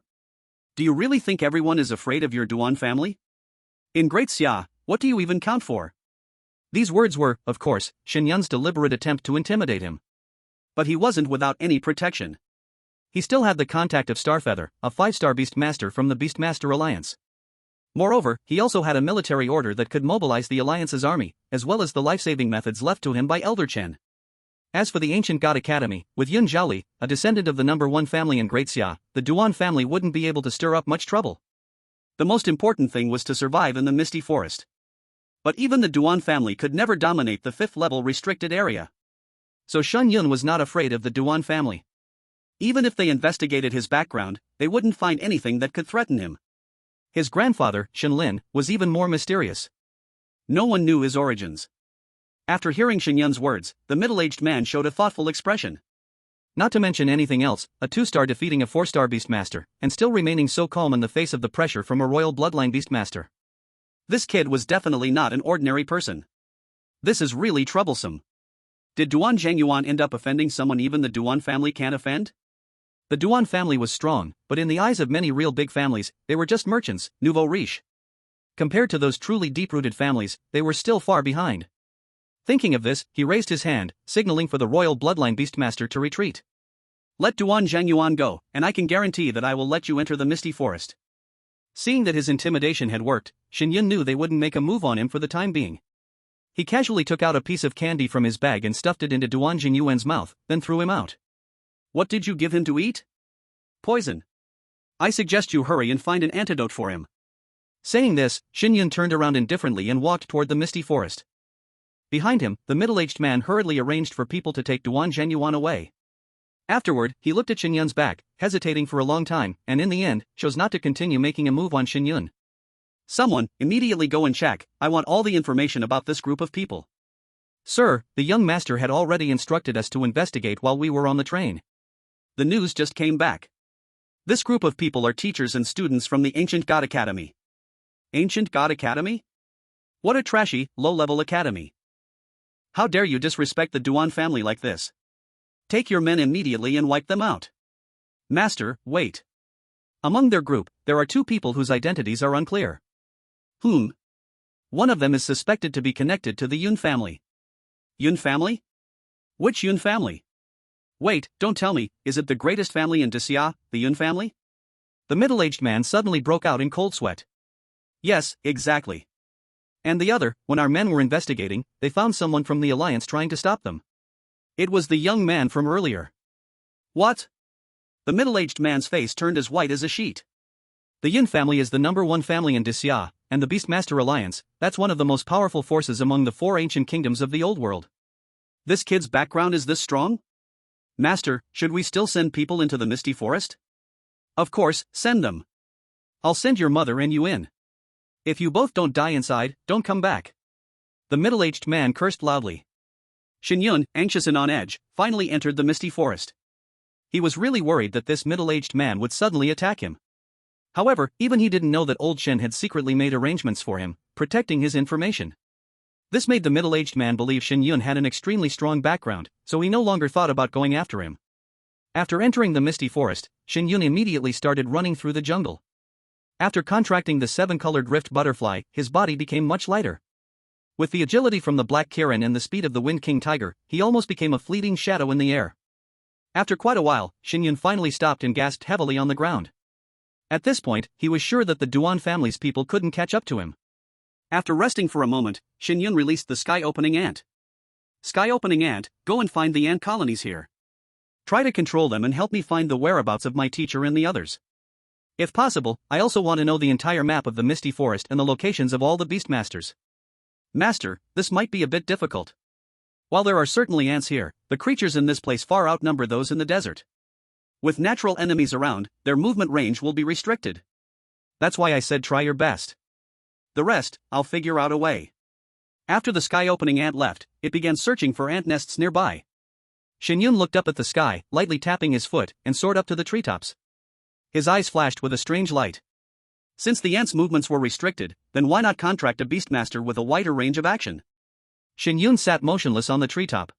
Do you really think everyone is afraid of your Duan family? In Great Xia, what do you even count for? These words were, of course, Shen Yun's deliberate attempt to intimidate him. But he wasn't without any protection. He still had the contact of Starfeather, a 5-star Beastmaster from the Beastmaster Alliance. Moreover, he also had a military order that could mobilize the Alliance's army, as well as the life-saving methods left to him by Elder Chen. As for the Ancient God Academy, with Yun Zhaoli, a descendant of the number 1 family in Great Xia, the Duan family wouldn't be able to stir up much trouble. The most important thing was to survive in the misty forest. But even the Duan family could never dominate the 5th-level restricted area. So Shen Yun was not afraid of the Duan family. Even if they investigated his background, they wouldn't find anything that could threaten him. His grandfather, Shen Lin, was even more mysterious. No one knew his origins. After hearing Shen Yun's words, the middle-aged man showed a thoughtful expression. Not to mention anything else, a 2-star defeating a 4-star Beastmaster, and still remaining so calm in the face of the pressure from a royal bloodline Beastmaster. This kid was definitely not an ordinary person. This is really troublesome. Did Duan Zhenyuan end up offending someone even the Duan family can't offend? The Duan family was strong, but in the eyes of many real big families, they were just merchants, nouveau riche. Compared to those truly deep-rooted families, they were still far behind. Thinking of this, he raised his hand, signaling for the royal bloodline Beastmaster to retreat. Let Duan Zhenyuan go, and I can guarantee that I will let you enter the misty forest. Seeing that his intimidation had worked, Shen Yun knew they wouldn't make a move on him for the time being. He casually took out a piece of candy from his bag and stuffed it into Duan Zhenyuan's mouth, then threw him out. What did you give him to eat? Poison. I suggest you hurry and find an antidote for him. Saying this, Shen Yun turned around indifferently and walked toward the misty forest. Behind him, the middle-aged man hurriedly arranged for people to take Duan Zhenyuan away. Afterward, he looked at Shen Yun's back, hesitating for a long time, and in the end, chose not to continue making a move on Shen Yun. Someone, immediately go and check, I want all the information about this group of people. Sir, the young master had already instructed us to investigate while we were on the train. The news just came back. This group of people are teachers and students from the Ancient God Academy. Ancient God Academy? What a trashy, low-level academy. How dare you disrespect the Duan family like this? Take your men immediately and wipe them out. Master, wait. Among their group, there are 2 people whose identities are unclear. Whom? One of them is suspected to be connected to the Yun family. Yun family? Which Yun family? Wait, don't tell me, is it the greatest family in Xia, the Yun family? The middle-aged man suddenly broke out in cold sweat. Yes, exactly. And the other, when our men were investigating, they found someone from the Alliance trying to stop them. It was the young man from earlier. What? The middle-aged man's face turned as white as a sheet. The Yun family is the number 1 family in Xia, and the Beastmaster Alliance, that's one of the most powerful forces among the 4 ancient kingdoms of the old world. This kid's background is this strong? Master, should we still send people into the misty forest? Of course, send them. I'll send your mother and you in. If you both don't die inside, don't come back. The middle-aged man cursed loudly. Shen Yun, anxious and on edge, finally entered the misty forest. He was really worried that this middle-aged man would suddenly attack him. However, even he didn't know that old Shen had secretly made arrangements for him, protecting his information. This made the middle-aged man believe Shen Yun had an extremely strong background, so he no longer thought about going after him. After entering the misty forest, Shen Yun immediately started running through the jungle. After contracting the 7-colored rift butterfly, his body became much lighter. With the agility from the Black Kirin and the speed of the Wind King Tiger, he almost became a fleeting shadow in the air. After quite a while, Shen Yun finally stopped and gasped heavily on the ground. At this point, he was sure that the Duan family's people couldn't catch up to him. After resting for a moment, Shen Yun released the sky-opening ant. Sky-opening ant, go and find the ant colonies here. Try to control them and help me find the whereabouts of my teacher and the others. If possible, I also want to know the entire map of the Misty Forest and the locations of all the Beastmasters. Master, this might be a bit difficult. While there are certainly ants here, the creatures in this place far outnumber those in the desert. With natural enemies around, their movement range will be restricted. That's why I said try your best. The rest, I'll figure out a way. After the sky-opening ant left, it began searching for ant nests nearby. Shen Yun looked up at the sky, lightly tapping his foot, and soared up to the treetops. His eyes flashed with a strange light. Since the ants' movements were restricted, then why not contract a beastmaster with a wider range of action? Shen Yun sat motionless on the treetop.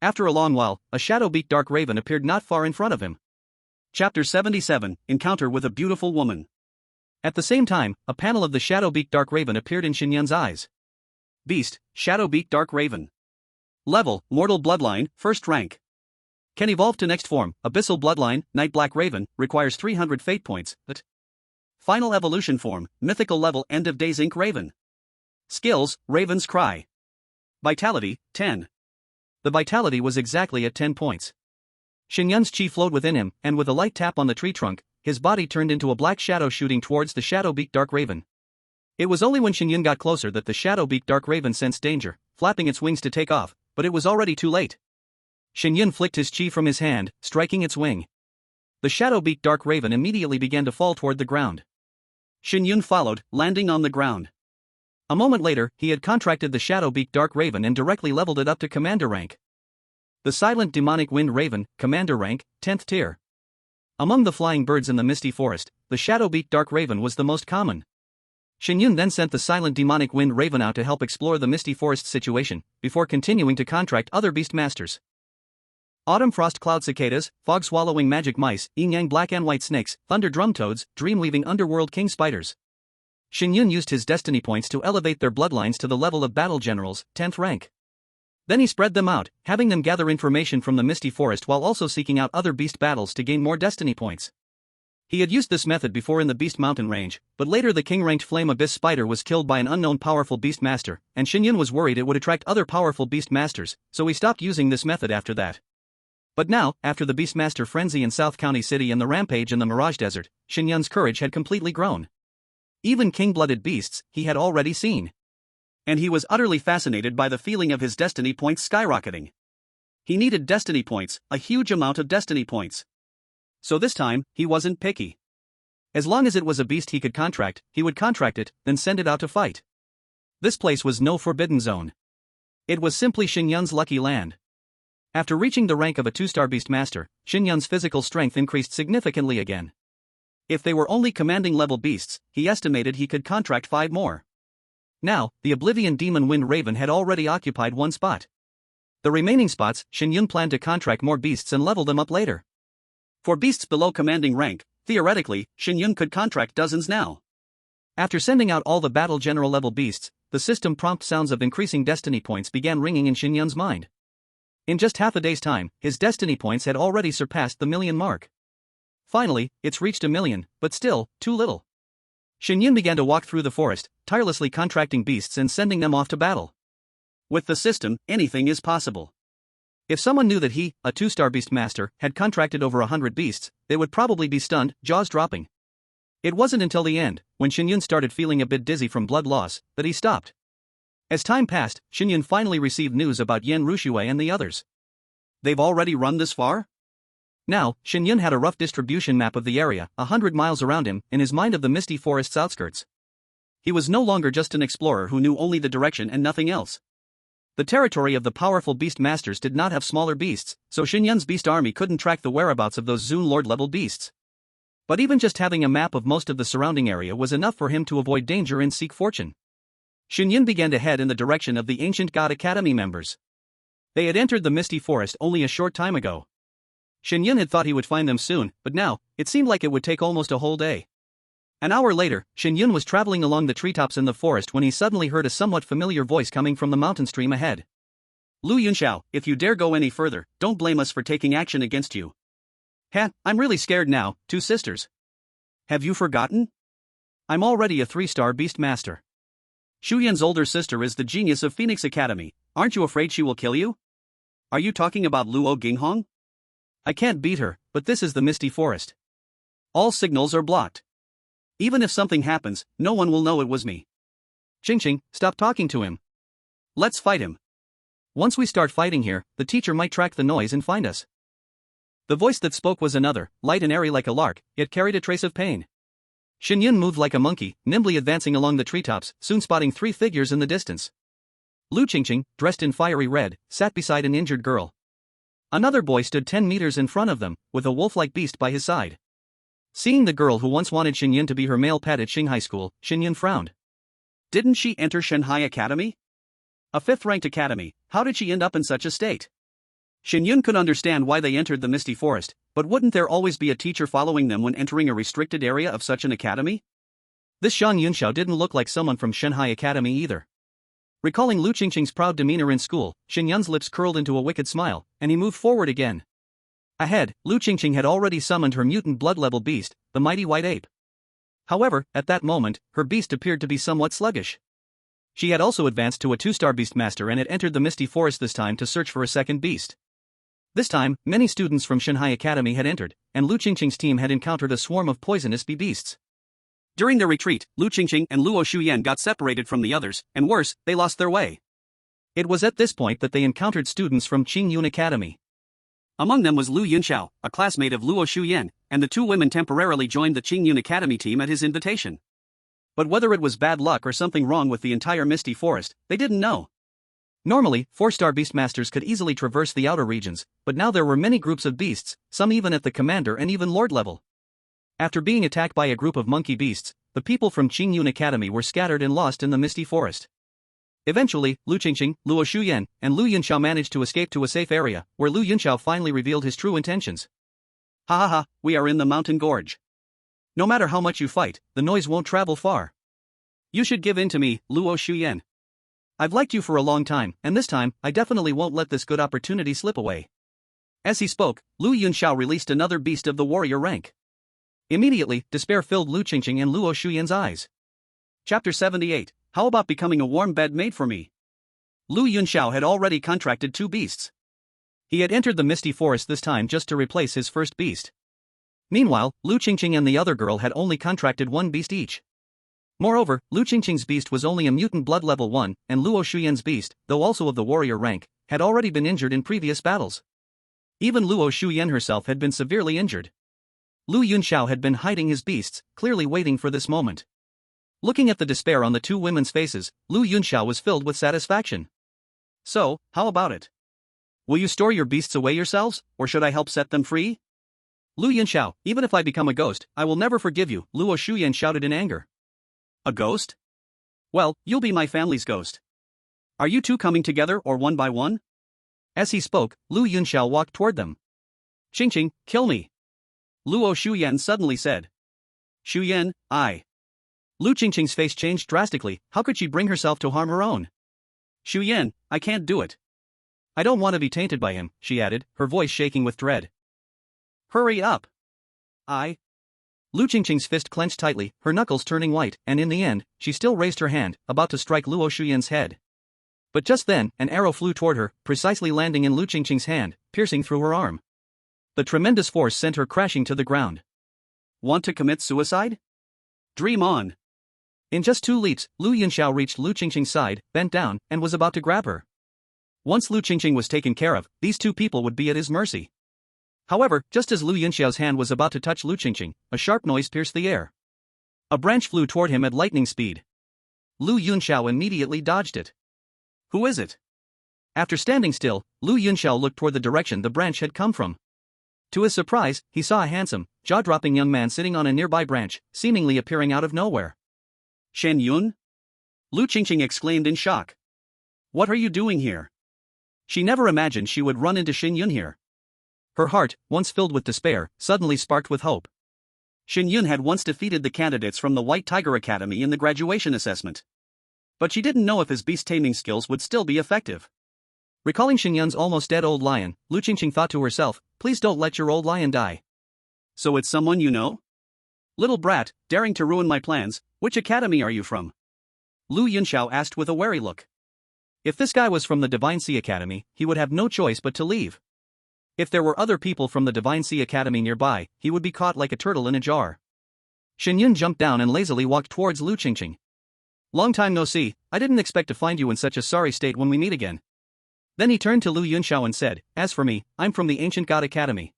After a long while, a shadow-beaked dark raven appeared not far in front of him. Chapter 77, Encounter with a Beautiful Woman. At the same time, a panel of the shadow-beaked dark raven appeared in Shen Yun's eyes. Beast, shadow-beaked dark raven. Level, mortal bloodline, 1st rank. Can evolve to next form, abyssal bloodline, night black raven, requires 300 fate points, but final evolution form, mythical level end of days ink raven. Skills, Raven's Cry. Vitality, 10. The vitality was exactly at 10 points. Shen Yun's chi flowed within him, and with a light tap on the tree trunk, his body turned into a black shadow shooting towards the shadow-beaked dark raven. It was only when Shen Yun got closer that the shadow-beaked dark raven sensed danger, flapping its wings to take off, but it was already too late. Shen Yun flicked his chi from his hand, striking its wing. The shadow-beaked dark raven immediately began to fall toward the ground. Shen Yun followed, landing on the ground. A moment later, he had contracted the shadow-beaked dark raven and directly leveled it up to commander rank. The silent demonic wind raven, commander rank, 10th tier. Among the flying birds in the misty forest, the shadow-beaked dark raven was the most common. Shen Yun then sent the silent demonic wind raven out to help explore the misty forest situation, before continuing to contract other beastmasters. Autumn frost cloud cicadas, fog swallowing magic mice, yin-yang black and white snakes, thunder drum toads, dream-weaving underworld king spiders. Shen Yun used his destiny points to elevate their bloodlines to the level of battle generals, 10th rank. Then he spread them out, having them gather information from the misty forest while also seeking out other beast battles to gain more destiny points. He had used this method before in the Beast Mountain range, but later the king-ranked flame abyss spider was killed by an unknown powerful beast master, and Shen Yun was worried it would attract other powerful beast masters, so he stopped using this method after that. But now, after the Beastmaster frenzy in South County City and the rampage in the Mirage Desert, Shen Yun's courage had completely grown. Even king-blooded beasts, he had already seen. And he was utterly fascinated by the feeling of his destiny points skyrocketing. He needed destiny points, a huge amount of destiny points. So this time, he wasn't picky. As long as it was a beast he could contract, he would contract it, then send it out to fight. This place was no forbidden zone. It was simply Shen Yun's lucky land. After reaching the rank of a 2-star beastmaster, Shen Yun's physical strength increased significantly again. If they were only commanding level beasts, he estimated he could contract 5 more. Now, the Oblivion Demon Wind Raven had already occupied 1 spot. The remaining spots, Shen Yun planned to contract more beasts and level them up later. For beasts below commanding rank, theoretically, Shen Yun could contract dozens now. After sending out all the battle general level beasts, the system prompt sounds of increasing destiny points began ringing in Shen Yun's mind. In just half a day's time, his destiny points had already surpassed the 1,000,000 mark. Finally, it's reached 1,000,000, but still, too little. Shen Yun began to walk through the forest, tirelessly contracting beasts and sending them off to battle. With the system, anything is possible. If someone knew that he, a 2-star beastmaster, had contracted over 100 beasts, they would probably be stunned, jaws dropping. It wasn't until the end, when Shen Yun started feeling a bit dizzy from blood loss, that he stopped. As time passed, Shen Yun finally received news about Yan Ruxue and the others. They've already run this far? Now, Shen Yun had a rough distribution map of the area, 100 miles around him, in his mind of the misty forest's outskirts. He was no longer just an explorer who knew only the direction and nothing else. The territory of the powerful beast masters did not have smaller beasts, so Shen Yun's beast army couldn't track the whereabouts of those Zune Lord-level beasts. But even just having a map of most of the surrounding area was enough for him to avoid danger and seek fortune. Shen Yun began to head in the direction of the Ancient God Academy members. They had entered the misty forest only a short time ago. Shen Yun had thought he would find them soon, but now, it seemed like it would take almost a whole day. An hour later, Shen Yun was traveling along the treetops in the forest when he suddenly heard a somewhat familiar voice coming from the mountain stream ahead. Lu Yunxiao, if you dare go any further, don't blame us for taking action against you. I'm really scared now, two sisters. Have you forgotten? I'm already a 3-star beast master. Shu Yan's older sister is the genius of Phoenix Academy, aren't you afraid she will kill you? Are you talking about Luo Ginghong? I can't beat her, but this is the Misty Forest. All signals are blocked. Even if something happens, no one will know it was me. Qingqing, stop talking to him. Let's fight him. Once we start fighting here, the teacher might track the noise and find us. The voice that spoke was another, light and airy like a lark, yet carried a trace of pain. Shen Yun moved like a monkey, nimbly advancing along the treetops, soon spotting 3 figures in the distance. Lu Qingqing, dressed in fiery red, sat beside an injured girl. Another boy stood 10 meters in front of them, with a wolf-like beast by his side. Seeing the girl who once wanted Shen Yun to be her male pet at Shanghai School, Shen Yun frowned. Didn't she enter Shanghai Academy? A 5th-ranked academy, how did she end up in such a state? Shen Yun could understand why they entered the Misty Forest, but wouldn't there always be a teacher following them when entering a restricted area of such an academy? This Shan Yunxiao didn't look like someone from Shanghai Academy either. Recalling Lu Qingqing's proud demeanor in school, Shen Yun's lips curled into a wicked smile, and he moved forward again. Ahead, Lu Qingqing had already summoned her mutant blood-level beast, the mighty white ape. However, at that moment, her beast appeared to be somewhat sluggish. She had also advanced to a 2-star beastmaster and had entered the Misty Forest this time to search for a second beast. This time, many students from Shanghai Academy had entered, and Lu Qingqing's team had encountered a swarm of poisonous bee beasts. During their retreat, Lu Qingqing and Luo Shuyan got separated from the others, and worse, they lost their way. It was at this point that they encountered students from Qing Yun Academy. Among them was Lu Yunxiao, a classmate of Luo Shuyan, and the 2 women temporarily joined the Qing Yun Academy team at his invitation. But whether it was bad luck or something wrong with the entire Misty Forest, they didn't know. Normally, 4-star beastmasters could easily traverse the outer regions, but now there were many groups of beasts, some even at the commander and even lord level. After being attacked by a group of monkey beasts, the people from Qing Yun Academy were scattered and lost in the Misty Forest. Eventually, Lu Qingqing, Luo Shuyan, and Lu Yunxiao managed to escape to a safe area, where Lu Yunxiao finally revealed his true intentions. Ha ha ha, we are in the mountain gorge. No matter how much you fight, the noise won't travel far. You should give in to me, Luo Shuyan. I've liked you for a long time, and this time, I definitely won't let this good opportunity slip away. As he spoke, Lu Yunxiao released another beast of the warrior rank. Immediately, despair filled Lu Qingqing and Luo Shuyan's eyes. Chapter 78, How about becoming a warm bed made for me? Lu Yunxiao had already contracted 2 beasts. He had entered the Misty Forest this time just to replace his first beast. Meanwhile, Lu Qingqing and the other girl had only contracted 1 beast each. Moreover, Lu Qingqing's beast was only a mutant blood level 1, and Luo Shuyan's beast, though also of the warrior rank, had already been injured in previous battles. Even Luo Shuyan herself had been severely injured. Lu Yunxiao had been hiding his beasts, clearly waiting for this moment. Looking at the despair on the 2 women's faces, Lu Yunxiao was filled with satisfaction. So, how about it? Will you store your beasts away yourselves, or should I help set them free? Lu Yunxiao, even if I become a ghost, I will never forgive you, Luo Shuyan shouted in anger. A ghost? Well, you'll be my family's ghost. Are you 2 coming together or one by one? As he spoke, Lu Yunxiao walked toward them. Qingqing, kill me. Luo Shuyan suddenly said. Shuyan, I. Lu Qingqing's face changed drastically. How could she bring herself to harm her own? Shuyan, I can't do it. I don't want to be tainted by him, she added, her voice shaking with dread. Hurry up. Lu Qingqing's fist clenched tightly, her knuckles turning white, and in the end, she still raised her hand, about to strike Luo Shuyan's head. But just then, an arrow flew toward her, precisely landing in Lu Qingqing's hand, piercing through her arm. The tremendous force sent her crashing to the ground. Want to commit suicide? Dream on. In just 2 leaps, Lu Yunxiao reached Lu Qingqing's side, bent down, and was about to grab her. Once Lu Qingqing was taken care of, these 2 people would be at his mercy. However, just as Lu Yunxiao's hand was about to touch Lu Qingqing, a sharp noise pierced the air. A branch flew toward him at lightning speed. Lu Yunxiao immediately dodged it. Who is it? After standing still, Lu Yunxiao looked toward the direction the branch had come from. To his surprise, he saw a handsome, jaw-dropping young man sitting on a nearby branch, seemingly appearing out of nowhere. Shen Yun? Lu Qingqing exclaimed in shock. What are you doing here? She never imagined she would run into Shen Yun here. Her heart, once filled with despair, suddenly sparked with hope. Shen Yun had once defeated the candidates from the White Tiger Academy in the graduation assessment. But she didn't know if his beast-taming skills would still be effective. Recalling Shen Yun's almost dead old lion, Lu Qingqing thought to herself, please don't let your old lion die. So it's someone you know? Little brat, daring to ruin my plans, which academy are you from? Lu Yunxiao asked with a wary look. If this guy was from the Divine Sea Academy, he would have no choice but to leave. If there were other people from the Divine Sea Academy nearby, he would be caught like a turtle in a jar. Shen Yun jumped down and lazily walked towards Lu Qingqing. Long time no see, I didn't expect to find you in such a sorry state when we meet again. Then he turned to Lu Yunxiao and said, as for me, I'm from the Ancient God Academy.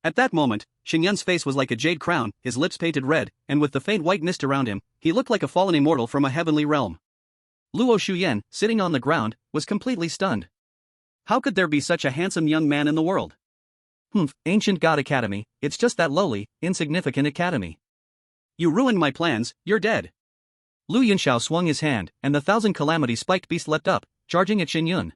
At that moment, Shen Yun's face was like a jade crown, his lips painted red, and with the faint white mist around him, he looked like a fallen immortal from a heavenly realm. Luo Shuyan, sitting on the ground, was completely stunned. How could there be such a handsome young man in the world? Ancient God Academy, it's just that lowly, insignificant academy. You ruined my plans, you're dead. Lu Yunxiao swung his hand, and the Thousand Calamity spiked beast leapt up, charging at Shen Yun.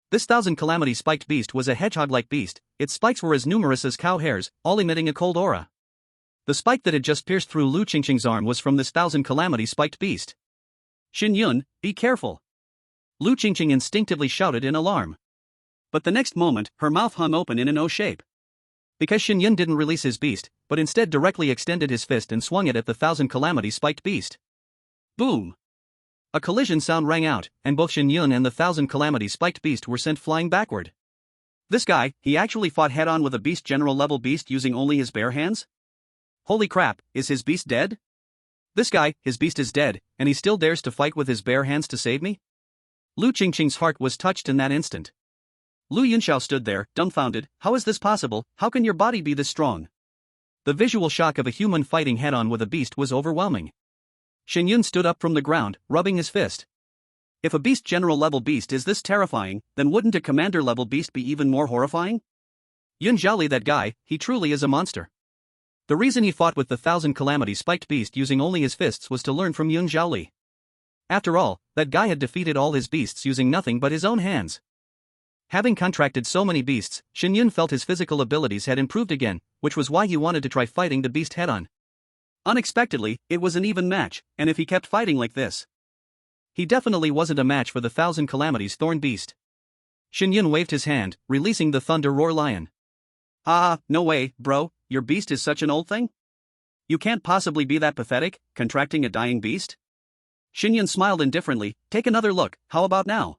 This Thousand Calamity spiked beast was a hedgehog-like beast, its spikes were as numerous as cow hairs, all emitting a cold aura. The spike that had just pierced through Lu Qingqing's arm was from this Thousand Calamity spiked beast. Shen Yun, be careful. Lu Qingqing instinctively shouted in alarm. But the next moment, her mouth hung open in an O shape. Because Shen Yun didn't release his beast, but instead directly extended his fist and swung it at the Thousand Calamity spiked beast. Boom! A collision sound rang out, and both Shen Yun and the Thousand Calamity spiked beast were sent flying backward. This guy, he actually fought head-on with a beast general level beast using only his bare hands? Holy crap, is his beast dead? This guy, his beast is dead, and he still dares to fight with his bare hands to save me? Lu Qingqing's heart was touched in that instant. Lu Yunxiao stood there, dumbfounded. How is this possible? How can your body be this strong? The visual shock of a human fighting head-on with a beast was overwhelming. Shen Yun stood up from the ground, rubbing his fist. If a beast general level beast is this terrifying, then wouldn't a commander level beast be even more horrifying? Yun Zhaoli, that guy, he truly is a monster. The reason he fought with the Thousand Calamity spiked beast using only his fists was to learn from Yun Zhaoli. After all, that guy had defeated all his beasts using nothing but his own hands. Having contracted so many beasts, Shen Yun felt his physical abilities had improved again, which was why he wanted to try fighting the beast head-on. Unexpectedly, it was an even match, and if he kept fighting like this, he definitely wasn't a match for the Thousand Calamities thorn beast. Shen Yun waved his hand, releasing the thunder roar lion. No way, bro, your beast is such an old thing? You can't possibly be that pathetic, contracting a dying beast? Shen Yun smiled indifferently. Take another look, how about now?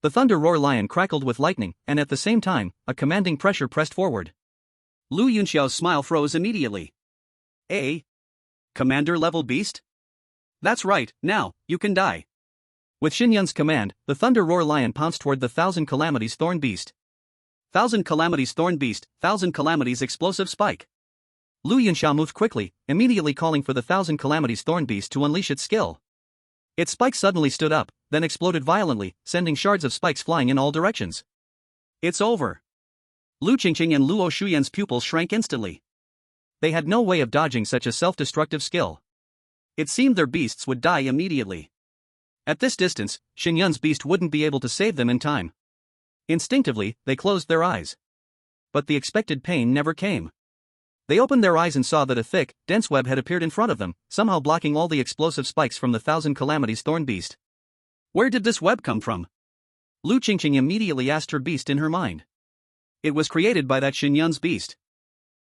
The thunder roar lion crackled with lightning, and at the same time, a commanding pressure pressed forward. Lu Yunxiao's smile froze immediately. Commander level beast? That's right, now, you can die. With Shen Yun's command, the thunder roar lion pounced toward the Thousand Calamities thorn beast. Thousand Calamities thorn beast, Thousand Calamities explosive spike. Lu Yunxiao moved quickly, immediately calling for the Thousand Calamities thorn beast to unleash its skill. Its spike suddenly stood up, then exploded violently, sending shards of spikes flying in all directions. It's over. Lu Qingqing and Luo Shuyan's pupils shrank instantly. They had no way of dodging such a self-destructive skill. It seemed their beasts would die immediately. At this distance, Shen Yun's beast wouldn't be able to save them in time. Instinctively, they closed their eyes. But the expected pain never came. They opened their eyes and saw that a thick, dense web had appeared in front of them, somehow blocking all the explosive spikes from the Thousand Calamities thorn beast. Where did this web come from? Lu Qingqing immediately asked her beast in her mind. It was created by that Shen Yun's beast.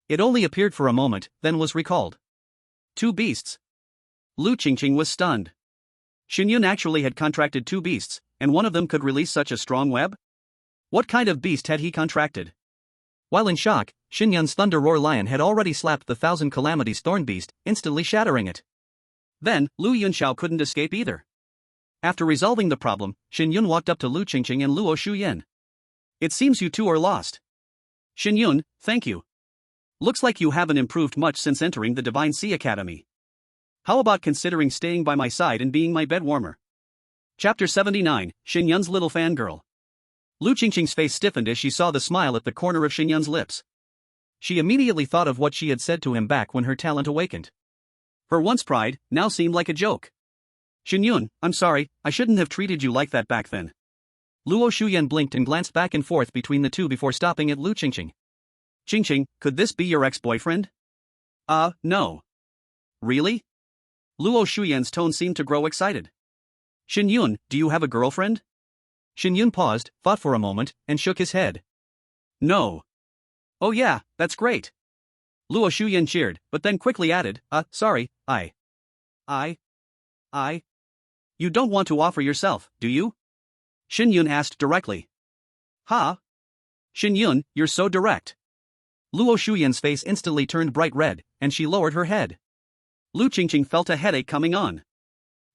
It only appeared for a moment, then was recalled. Two beasts. Lu Qingqing was stunned. Shen Yun actually had contracted two beasts, and one of them could release such a strong web? What kind of beast had he contracted? While in shock, Shen Yun's thunder roar lion had already slapped the Thousand Calamities thorn beast, instantly shattering it. Then, Lu Yunxiao couldn't escape either. After resolving the problem, Shen Yun walked up to Lu Qingqing and Luo Shuyan. It seems you two are lost. Shen Yun, thank you. Looks like you haven't improved much since entering the Divine Sea Academy. How about considering staying by my side and being my bed warmer? Chapter 79, Shen Yun's Little Fangirl. Lu Qingqing's face stiffened as she saw the smile at the corner of Shen Yun's lips. She immediately thought of what she had said to him back when her talent awakened. Her once pride now seemed like a joke. Shen Yun, I'm sorry, I shouldn't have treated you like that back then. Luo Shuyan blinked and glanced back and forth between the two before stopping at Lu Qingqing. Qingqing, could this be your ex-boyfriend? No. Really? Luo Shuyan's tone seemed to grow excited. Shen Yun, do you have a girlfriend? Shen Yun paused, thought for a moment, and shook his head. No. Oh yeah, that's great. Luo Shuyan cheered, but then quickly added, sorry, You don't want to offer yourself, do you? Shen Yun asked directly. Huh? Shen Yun, you're so direct. Luo Shuyan's face instantly turned bright red, and she lowered her head. Lu Qingqing felt a headache coming on.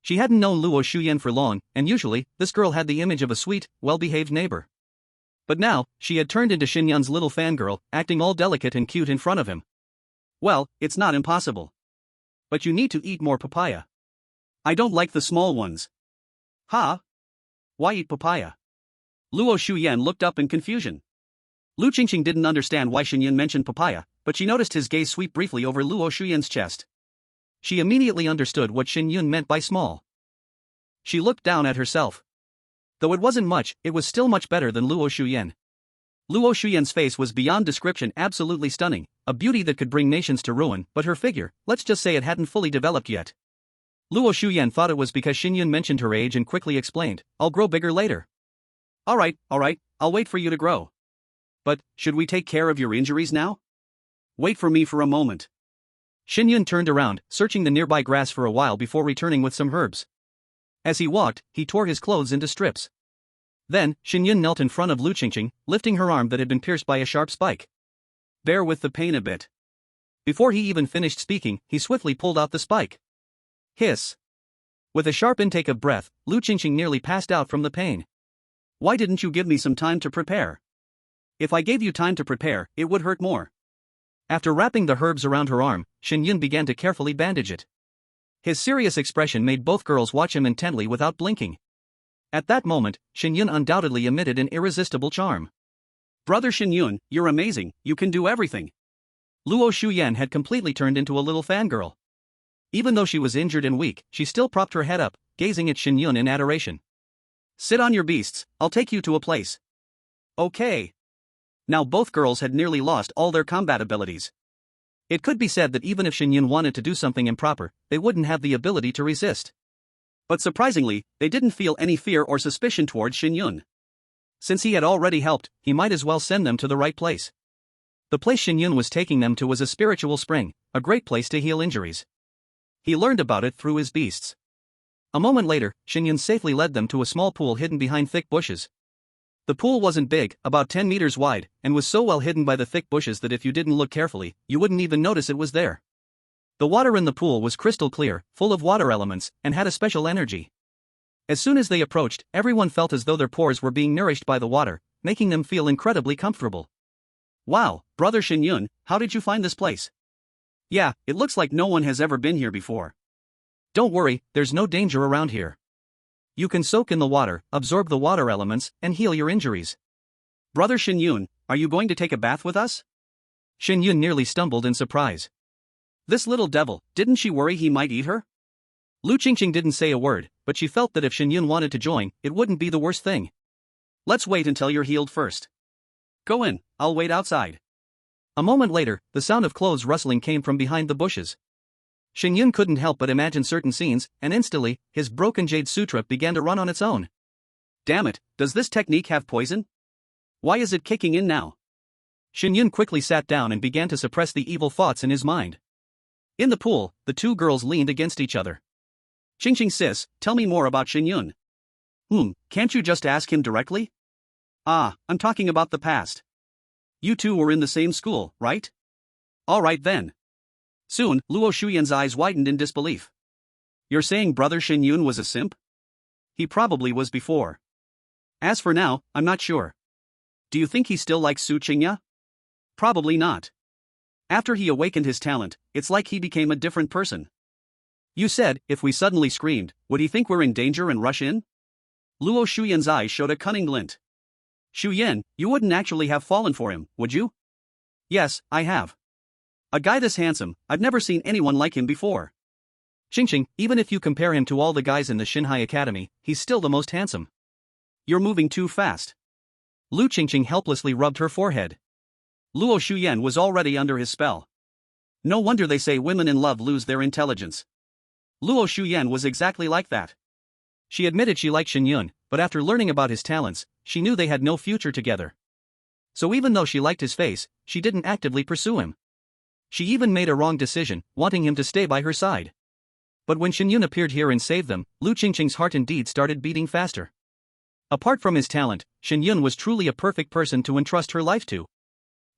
She hadn't known Luo Shuyan for long, and usually, this girl had the image of a sweet, well-behaved neighbor. But now, she had turned into Shen Yun's little fangirl, acting all delicate and cute in front of him. Well, it's not impossible. But you need to eat more papaya. I don't like the small ones. Huh? Why eat papaya? Luo Shuyan looked up in confusion. Lu Qingqing didn't understand why Shen Yun mentioned papaya, but she noticed his gaze sweep briefly over Luo Shuyan's chest. She immediately understood what Shen Yun meant by small. She looked down at herself. Though it wasn't much, it was still much better than Luo Shuyan. Luo Shuyan's face was beyond description absolutely stunning, a beauty that could bring nations to ruin, but her figure, let's just say it hadn't fully developed yet. Luo Shuyan thought it was because Shen Yun mentioned her age and quickly explained, I'll grow bigger later. Alright, I'll wait for you to grow. But, should we take care of your injuries now? Wait for me for a moment. Shen Yun turned around, searching the nearby grass for a while before returning with some herbs. As he walked, he tore his clothes into strips. Then, Shen Yun knelt in front of Lu Qingqing, lifting her arm that had been pierced by a sharp spike. Bear with the pain a bit. Before he even finished speaking, he swiftly pulled out the spike. Hiss. With a sharp intake of breath, Lu Qingqing nearly passed out from the pain. Why didn't you give me some time to prepare? If I gave you time to prepare, it would hurt more. After wrapping the herbs around her arm, Shen Yun began to carefully bandage it. His serious expression made both girls watch him intently without blinking. At that moment, Shen Yun undoubtedly emitted an irresistible charm. Brother Shen Yun, you're amazing, you can do everything. Luo Shuyan had completely turned into a little fangirl. Even though she was injured and weak, she still propped her head up, gazing at Shen Yun in adoration. Sit on your beasts, I'll take you to a place. Okay. Now both girls had nearly lost all their combat abilities. It could be said that even if Shen Yun wanted to do something improper, they wouldn't have the ability to resist. But surprisingly, they didn't feel any fear or suspicion towards Shen Yun. Since he had already helped, he might as well send them to the right place. The place Shen Yun was taking them to was a spiritual spring, a great place to heal injuries. He learned about it through his beasts. A moment later, Shen Yun safely led them to a small pool hidden behind thick bushes. The pool wasn't big, about 10 meters wide, and was so well hidden by the thick bushes that if you didn't look carefully, you wouldn't even notice it was there. The water in the pool was crystal clear, full of water elements, and had a special energy. As soon as they approached, everyone felt as though their pores were being nourished by the water, making them feel incredibly comfortable. Wow, Brother Shen Yun, how did you find this place? Yeah, it looks like no one has ever been here before. Don't worry, there's no danger around here. You can soak in the water, absorb the water elements, and heal your injuries. Brother Shen Yun, are you going to take a bath with us? Shen Yun nearly stumbled in surprise. This little devil, didn't she worry he might eat her? Lu Qingqing didn't say a word, but she felt that if Shen Yun wanted to join, it wouldn't be the worst thing. Let's wait until you're healed first. Go in, I'll wait outside. A moment later, the sound of clothes rustling came from behind the bushes. Shen Yun couldn't help but imagine certain scenes, and instantly, his broken jade sutra began to run on its own. Damn it, does this technique have poison? Why is it kicking in now? Shen Yun quickly sat down and began to suppress the evil thoughts in his mind. In the pool, the two girls leaned against each other. Qingqing sis, tell me more about Shen Yun. Can't you just ask him directly? I'm talking about the past. You two were in the same school, right? Alright then. Soon, Luo Shuyan's eyes widened in disbelief. You're saying Brother Shen Yun was a simp? He probably was before. As for now, I'm not sure. Do you think he still likes Su Qingya? Probably not. After he awakened his talent, it's like he became a different person. You said, if we suddenly screamed, would he think we're in danger and rush in? Luo Shuyan's eyes showed a cunning glint. Shuyan, you wouldn't actually have fallen for him, would you? Yes, I have. A guy this handsome, I've never seen anyone like him before. Qingqing, even if you compare him to all the guys in the Xinhai Academy, he's still the most handsome. You're moving too fast. Lu Qingqing helplessly rubbed her forehead. Luo Shuyan was already under his spell. No wonder they say women in love lose their intelligence. Luo Shuyan was exactly like that. She admitted she liked Shen Yun, but after learning about his talents, she knew they had no future together. So even though she liked his face, she didn't actively pursue him. She even made a wrong decision, wanting him to stay by her side. But when Shen Yun appeared here and saved them, Lu Qingqing's heart indeed started beating faster. Apart from his talent, Shen Yun was truly a perfect person to entrust her life to.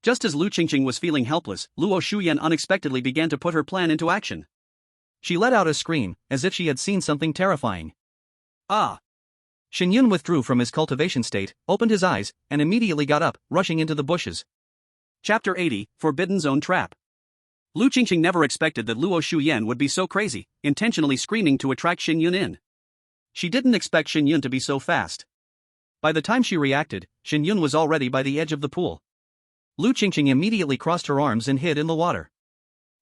Just as Lu Qingqing was feeling helpless, Luo Shuyan unexpectedly began to put her plan into action. She let out a scream, as if she had seen something terrifying. Ah! Shen Yun withdrew from his cultivation state, opened his eyes, and immediately got up, rushing into the bushes. Chapter 80, Forbidden Zone Trap. Lu Qingqing never expected that Luo Shuyan would be so crazy, intentionally screaming to attract Shen Yun in. She didn't expect Shen Yun to be so fast. By the time she reacted, Shen Yun was already by the edge of the pool. Lu Qingqing immediately crossed her arms and hid in the water.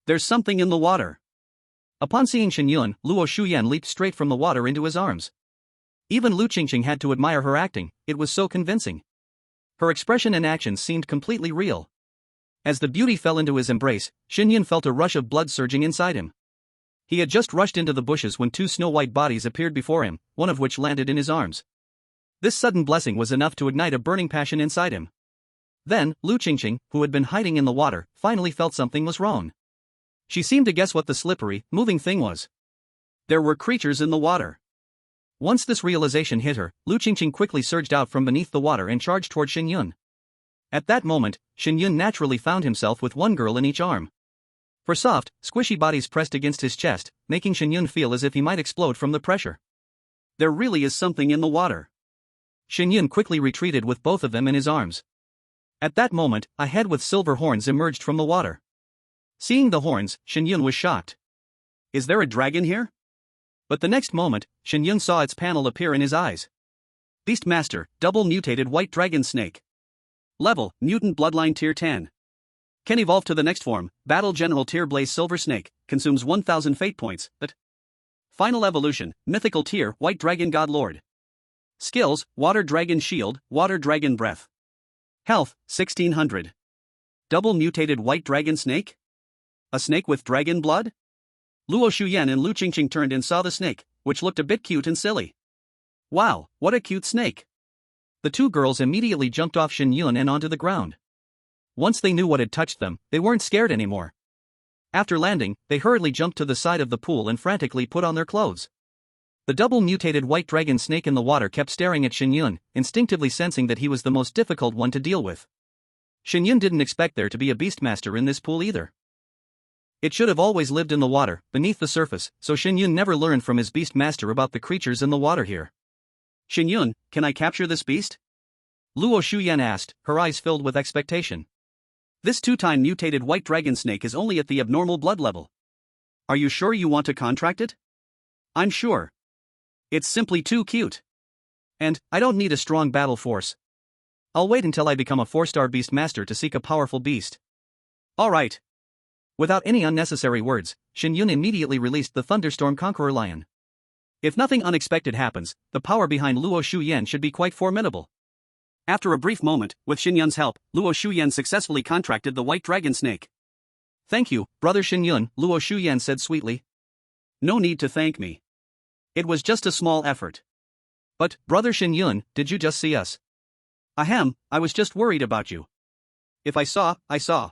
There's something in the water. Upon seeing Shen Yun, Luo Shuyan leaped straight from the water into his arms. Even Lu Qingqing had to admire her acting, it was so convincing. Her expression and actions seemed completely real. As the beauty fell into his embrace, Shen Yun felt a rush of blood surging inside him. He had just rushed into the bushes when two snow-white bodies appeared before him, one of which landed in his arms. This sudden blessing was enough to ignite a burning passion inside him. Then, Lu Qingqing, who had been hiding in the water, finally felt something was wrong. She seemed to guess what the slippery, moving thing was. There were creatures in the water. Once this realization hit her, Lu Qingqing quickly surged out from beneath the water and charged toward Shen Yun. At that moment, Shen Yun naturally found himself with one girl in each arm. Her soft, squishy bodies pressed against his chest, making Shen Yun feel as if he might explode from the pressure. There really is something in the water. Shen Yun quickly retreated with both of them in his arms. At that moment, a head with silver horns emerged from the water. Seeing the horns, Shen Yun was shocked. Is there a dragon here? But the next moment, Shen Yun saw its panel appear in his eyes. Beast Master, double mutated white dragon snake. Level, Mutant Bloodline Tier 10. Can evolve to the next form, Battle General Tier Blaze Silver Snake, consumes 1000 fate points, but final evolution, Mythical Tier White Dragon God Lord. Skills, Water Dragon Shield, Water Dragon Breath. Health, 1600. Double mutated white dragon snake? A snake with dragon blood? Luo Shuyan and Lu Qingqing turned and saw the snake, which looked a bit cute and silly. Wow, what a cute snake! The two girls immediately jumped off Shen Yun and onto the ground. Once they knew what had touched them, they weren't scared anymore. After landing, they hurriedly jumped to the side of the pool and frantically put on their clothes. The double-mutated white dragon snake in the water kept staring at Shen Yun, instinctively sensing that he was the most difficult one to deal with. Shen Yun didn't expect there to be a beastmaster in this pool either. It should have always lived in the water, beneath the surface, so Shen Yun never learned from his beastmaster about the creatures in the water here. Shen Yun, can I capture this beast? Luo Shuyan asked, her eyes filled with expectation. This two-time mutated white dragon snake is only at the abnormal blood level. Are you sure you want to contract it? I'm sure. It's simply too cute. And, I don't need a strong battle force. I'll wait until I become a 4-star beast master to seek a powerful beast. Alright. Without any unnecessary words, Shen Yun immediately released the Thunderstorm Conqueror Lion. If nothing unexpected happens, the power behind Luo Shuyan should be quite formidable. After a brief moment, with Shen Yun's help, Luo Shuyan successfully contracted the white dragon snake. Thank you, brother Shen Yun, Luo Shuyan said sweetly. No need to thank me. It was just a small effort. But, brother Shen Yun, did you just see us? Ahem, I was just worried about you. If I saw, I saw.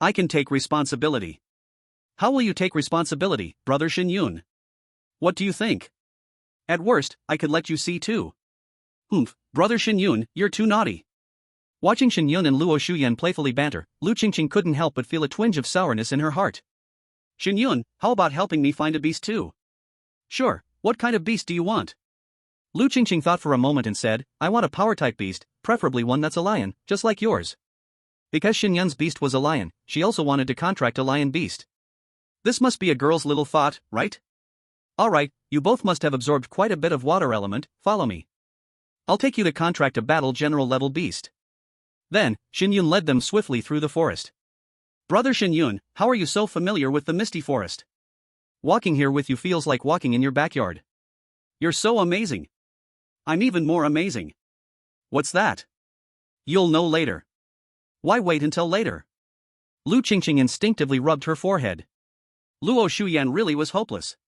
I can take responsibility. How will you take responsibility, brother Shen Yun? What do you think? At worst, I could let you see too. Humph, brother Shen Yun, you're too naughty. Watching Shen Yun and Luo Shuyan playfully banter, Lu Qingqing couldn't help but feel a twinge of sourness in her heart. Shen Yun, how about helping me find a beast too? Sure, what kind of beast do you want? Lu Qingqing thought for a moment and said, I want a power-type beast, preferably one that's a lion, just like yours. Because Shen Yun's beast was a lion, she also wanted to contract a lion beast. This must be a girl's little thought, right? Alright, you both must have absorbed quite a bit of water element, follow me. I'll take you to contract a battle general level beast. Then, Shen Yun led them swiftly through the forest. Brother Shen Yun, how are you so familiar with the misty forest? Walking here with you feels like walking in your backyard. You're so amazing. I'm even more amazing. What's that? You'll know later. Why wait until later? Lu Qingqing instinctively rubbed her forehead. Luo Shuyan really was hopeless.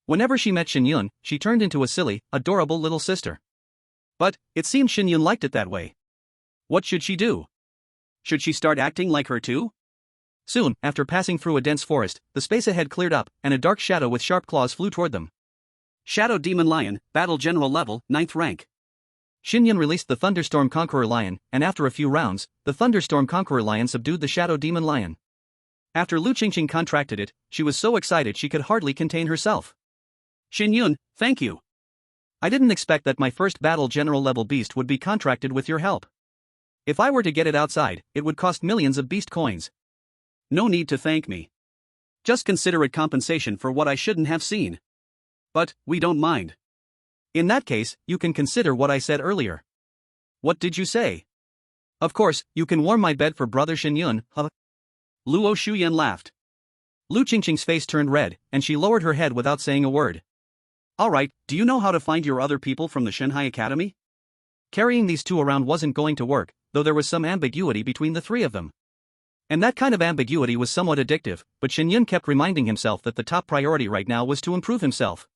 Whenever she met Shen Yun, she turned into a silly, adorable little sister. But, it seemed Shen Yun liked it that way. What should she do? Should she start acting like her too? Soon, after passing through a dense forest, the space ahead cleared up, and a dark shadow with sharp claws flew toward them. Shadow Demon Lion, Battle General Level, 9th rank. Shen Yun released the Thunderstorm Conqueror Lion, and after a few rounds, the Thunderstorm Conqueror Lion subdued the Shadow Demon Lion. After Lu Qingqing contracted it, she was so excited she could hardly contain herself. Shen Yun, thank you. I didn't expect that my first Battle General level beast would be contracted with your help. If I were to get it outside, it would cost millions of beast coins. No need to thank me. Just consider it compensation for what I shouldn't have seen. But, we don't mind. In that case, you can consider what I said earlier. What did you say? Of course, you can warm my bed for brother Shen Yun, huh? Luo Shuyan laughed. Lu Qingqing's face turned red, and she lowered her head without saying a word. Alright, do you know how to find your other people from the Shanghai Academy? Carrying these two around wasn't going to work, though there was some ambiguity between the three of them. And that kind of ambiguity was somewhat addictive, but Shen Yun kept reminding himself that the top priority right now was to improve himself.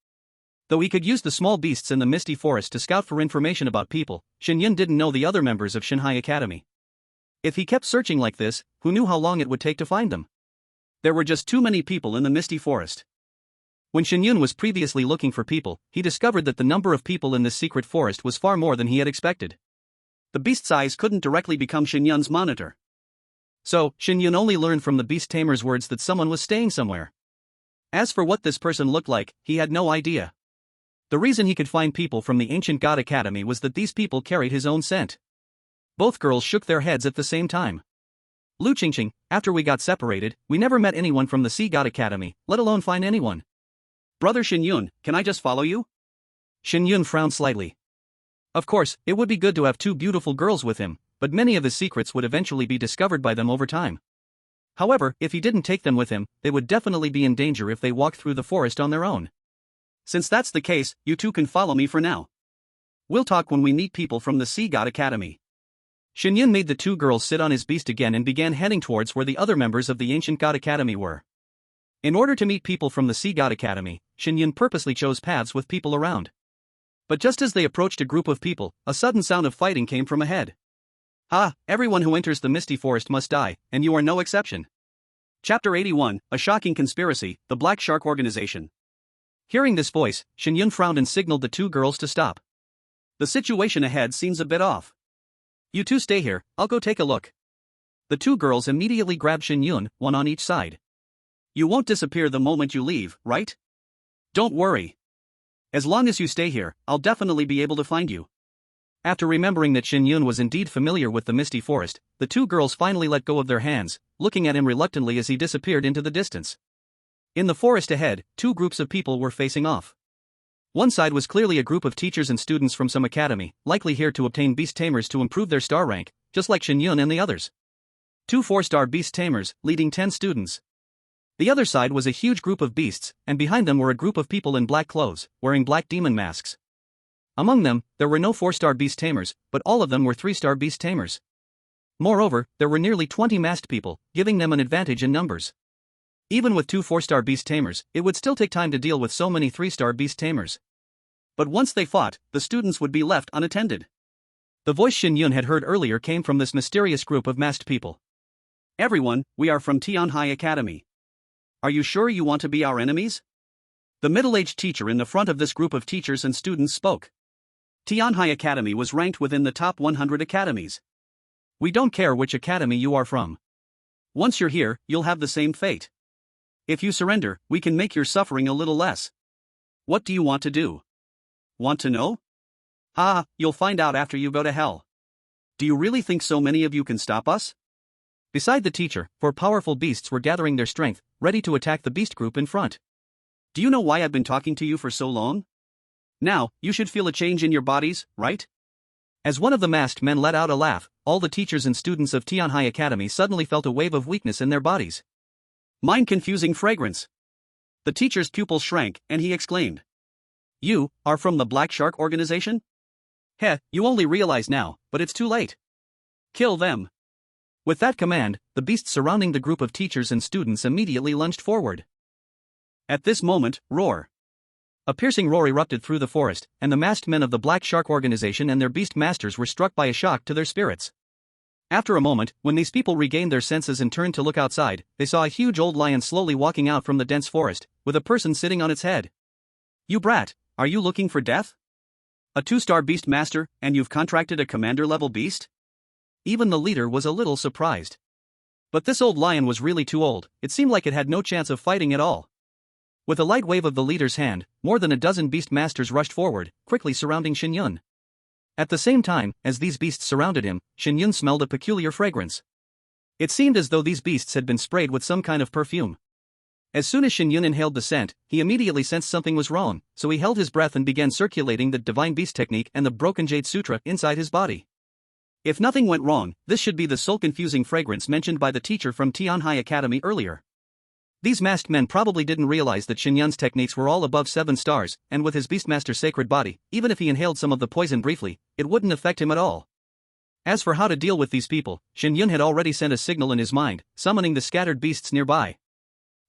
Though he could use the small beasts in the misty forest to scout for information about people, Shen Yun didn't know the other members of Shanghai Academy. If he kept searching like this, who knew how long it would take to find them? There were just too many people in the misty forest. When Shen Yun was previously looking for people, he discovered that the number of people in this secret forest was far more than he had expected. The beast's eyes couldn't directly become Shen Yun's monitor. So, Shen Yun only learned from the beast tamer's words that someone was staying somewhere. As for what this person looked like, he had no idea. The reason he could find people from the Ancient God Academy was that these people carried his own scent. Both girls shook their heads at the same time. Lu Qingqing, after we got separated, we never met anyone from the Sea God Academy, let alone find anyone. Brother Shen Yun, can I just follow you? Shen Yun frowned slightly. Of course, it would be good to have two beautiful girls with him, but many of his secrets would eventually be discovered by them over time. However, if he didn't take them with him, they would definitely be in danger if they walked through the forest on their own. Since that's the case, you two can follow me for now. We'll talk when we meet people from the Sea God Academy. Shen Yun made the two girls sit on his beast again and began heading towards where the other members of the Ancient God Academy were. In order to meet people from the Sea God Academy, Shen Yun purposely chose paths with people around. But just as they approached a group of people, a sudden sound of fighting came from ahead. Ah, everyone who enters the misty forest must die, and you are no exception. Chapter 81, A Shocking Conspiracy, The Black Shark Organization. Hearing this voice, Shen Yun frowned and signaled the two girls to stop. The situation ahead seems a bit off. You two stay here, I'll go take a look. The two girls immediately grabbed Shen Yun, one on each side. You won't disappear the moment you leave, right? Don't worry. As long as you stay here, I'll definitely be able to find you. After remembering that Shen Yun was indeed familiar with the misty forest, the two girls finally let go of their hands, looking at him reluctantly as he disappeared into the distance. In the forest ahead, two groups of people were facing off. One side was clearly a group of teachers and students from some academy, likely here to obtain beast tamers to improve their star rank, just like Shen Yun and the others. 2 4-star beast tamers, leading 10 students. The other side was a huge group of beasts, and behind them were a group of people in black clothes, wearing black demon masks. Among them, there were no 4-star beast tamers, but all of them were 3-star beast tamers. Moreover, there were nearly 20 masked people, giving them an advantage in numbers. Even with 2 4-star beast tamers, it would still take time to deal with so many 3-star beast tamers. But once they fought, the students would be left unattended. The voice Shen Yun had heard earlier came from this mysterious group of masked people. Everyone, we are from Tianhai Academy. Are you sure you want to be our enemies? The middle-aged teacher in the front of this group of teachers and students spoke. Tianhai Academy was ranked within the top 100 academies. We don't care which academy you are from. Once you're here, you'll have the same fate. If you surrender, we can make your suffering a little less. What do you want to do? Want to know? Ah, you'll find out after you go to hell. Do you really think so many of you can stop us? Beside the teacher, 4 powerful beasts were gathering their strength, ready to attack the beast group in front. Do you know why I've been talking to you for so long? Now, you should feel a change in your bodies, right? As one of the masked men let out a laugh, all the teachers and students of Tianhai Academy suddenly felt a wave of weakness in their bodies. Mind-confusing fragrance. The teacher's pupils shrank, and he exclaimed. You are from the Black Shark Organization? Heh, you only realize now, but it's too late. Kill them. With that command, the beasts surrounding the group of teachers and students immediately lunged forward. At this moment, roar. A piercing roar erupted through the forest, and the masked men of the Black Shark organization and their beast masters were struck by a shock to their spirits. After a moment, when these people regained their senses and turned to look outside, they saw a huge old lion slowly walking out from the dense forest, with a person sitting on its head. "You brat, are you looking for death? A 2-star beast master, and you've contracted a commander-level beast?" Even the leader was a little surprised. But this old lion was really too old. It seemed like it had no chance of fighting at all. With a light wave of the leader's hand, more than a dozen beast masters rushed forward, quickly surrounding Shen Yun. At the same time, as these beasts surrounded him, Shen Yun smelled a peculiar fragrance. It seemed as though these beasts had been sprayed with some kind of perfume. As soon as Shen Yun inhaled the scent, he immediately sensed something was wrong, so he held his breath and began circulating the Divine Beast technique and the Broken Jade Sutra inside his body. If nothing went wrong, this should be the soul-confusing fragrance mentioned by the teacher from Tianhai Academy earlier. These masked men probably didn't realize that Shen Yun's techniques were all above 7 stars, and with his Beastmaster's sacred body, even if he inhaled some of the poison briefly, it wouldn't affect him at all. As for how to deal with these people, Shen Yun had already sent a signal in his mind, summoning the scattered beasts nearby.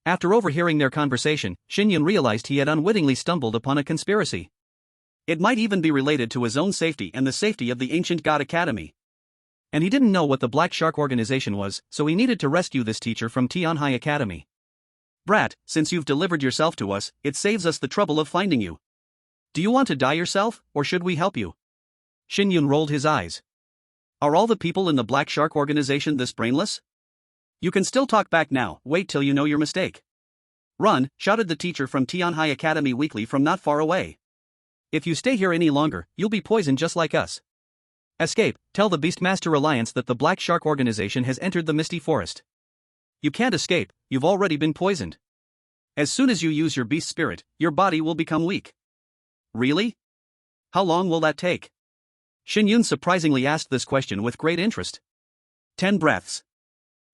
After overhearing their conversation, Shen Yun realized he had unwittingly stumbled upon a conspiracy. It might even be related to his own safety and the safety of the Ancient God Academy. And he didn't know what the Black Shark organization was, so he needed to rescue this teacher from Tianhai Academy. "Brat, since you've delivered yourself to us, it saves us the trouble of finding you. Do you want to die yourself, or should we help you?" Shen Yun rolled his eyes. "Are all the people in the Black Shark organization this brainless? You can still talk back now, wait till you know your mistake." "Run," shouted the teacher from Tianhai Academy weakly from not far away. "If you stay here any longer, you'll be poisoned just like us. Escape, tell the Beastmaster Alliance that the Black Shark organization has entered the Misty Forest. You can't escape, you've already been poisoned. As soon as you use your beast spirit, your body will become weak." "Really? How long will that take?" Shen Yun surprisingly asked this question with great interest. 10 breaths.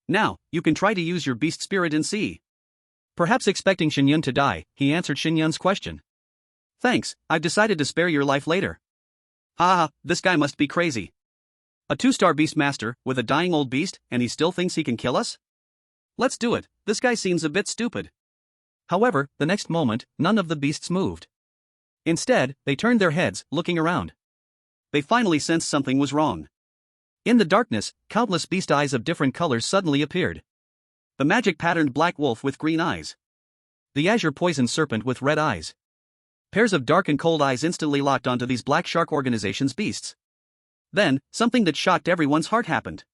"Now, you can try to use your beast spirit and see." Perhaps expecting Shen Yun to die, he answered Shen Yun's question. "Thanks, I've decided to spare your life later." "Ah, this guy must be crazy. A 2-star beast master, with a dying old beast, and he still thinks he can kill us? Let's do it, this guy seems a bit stupid." However, the next moment, none of the beasts moved. Instead, they turned their heads, looking around. They finally sensed something was wrong. In the darkness, countless beast eyes of different colors suddenly appeared. The magic-patterned black wolf with green eyes. The azure poisoned serpent with red eyes. Pairs of dark and cold eyes instantly locked onto these Black Shark organization's beasts. Then, something that shocked everyone's heart happened.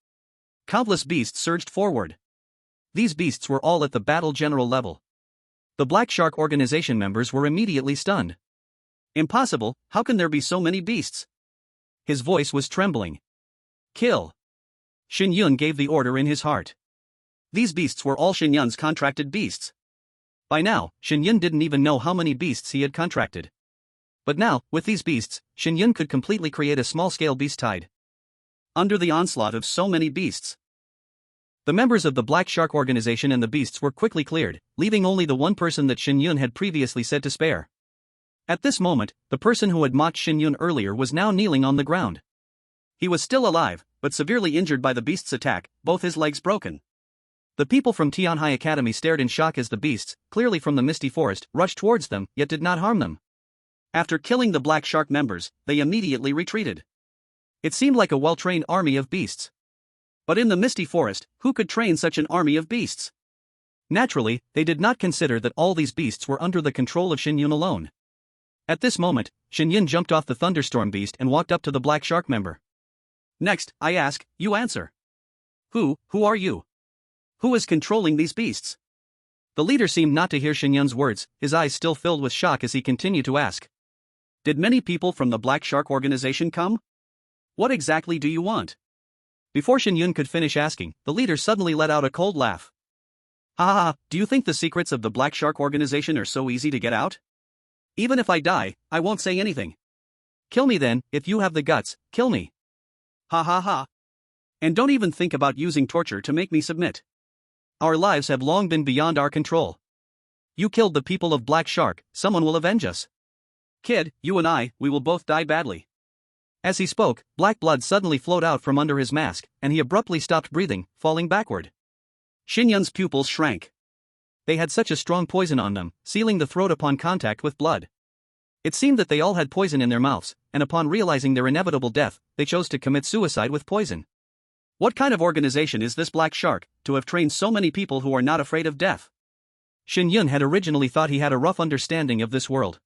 Countless beasts surged forward. These beasts were all at the battle general level. The Black Shark organization members were immediately stunned. "Impossible, how can there be so many beasts?" His voice was trembling. "Kill." Shen Yun gave the order in his heart. These beasts were all Shen Yun's contracted beasts. By now, Shen Yun didn't even know how many beasts he had contracted. But now, with these beasts, Shen Yun could completely create a small-scale beast tide. Under the onslaught of so many beasts, the members of the Black Shark organization and the beasts were quickly cleared, leaving only the one person that Shen Yun had previously said to spare. At this moment, the person who had mocked Shen Yun earlier was now kneeling on the ground. He was still alive, but severely injured by the beast's attack, both his legs broken. The people from Tianhai Academy stared in shock as the beasts, clearly from the Misty Forest, rushed towards them, yet did not harm them. After killing the Black Shark members, they immediately retreated. It seemed like a well-trained army of beasts. But in the Misty Forest, who could train such an army of beasts? Naturally, they did not consider that all these beasts were under the control of Shen Yun alone. At this moment, Shen Yun jumped off the thunderstorm beast and walked up to the Black Shark member. "Next, I ask, you answer. Who are you? Who is controlling these beasts?" The leader seemed not to hear Shen Yun's words, his eyes still filled with shock as he continued to ask. "Did many people from the Black Shark organization come? What exactly do you want?" Before Shen Yun could finish asking, the leader suddenly let out a cold laugh. "Ha ha ha, do you think the secrets of the Black Shark organization are so easy to get out? Even if I die, I won't say anything. Kill me then, if you have the guts, kill me. Ha ha ha. And don't even think about using torture to make me submit. Our lives have long been beyond our control. You killed the people of Black Shark, someone will avenge us. Kid, you and I, we will both die badly. As he spoke, black blood suddenly flowed out from under his mask, and he abruptly stopped breathing, falling backward. Shen Yun's pupils shrank. They had such a strong poison on them, sealing the throat upon contact with blood. It seemed that they all had poison in their mouths, and upon realizing their inevitable death, they chose to commit suicide with poison. What kind of organization is this Black Shark, to have trained so many people who are not afraid of death? Shen Yun had originally thought he had a rough understanding of this world.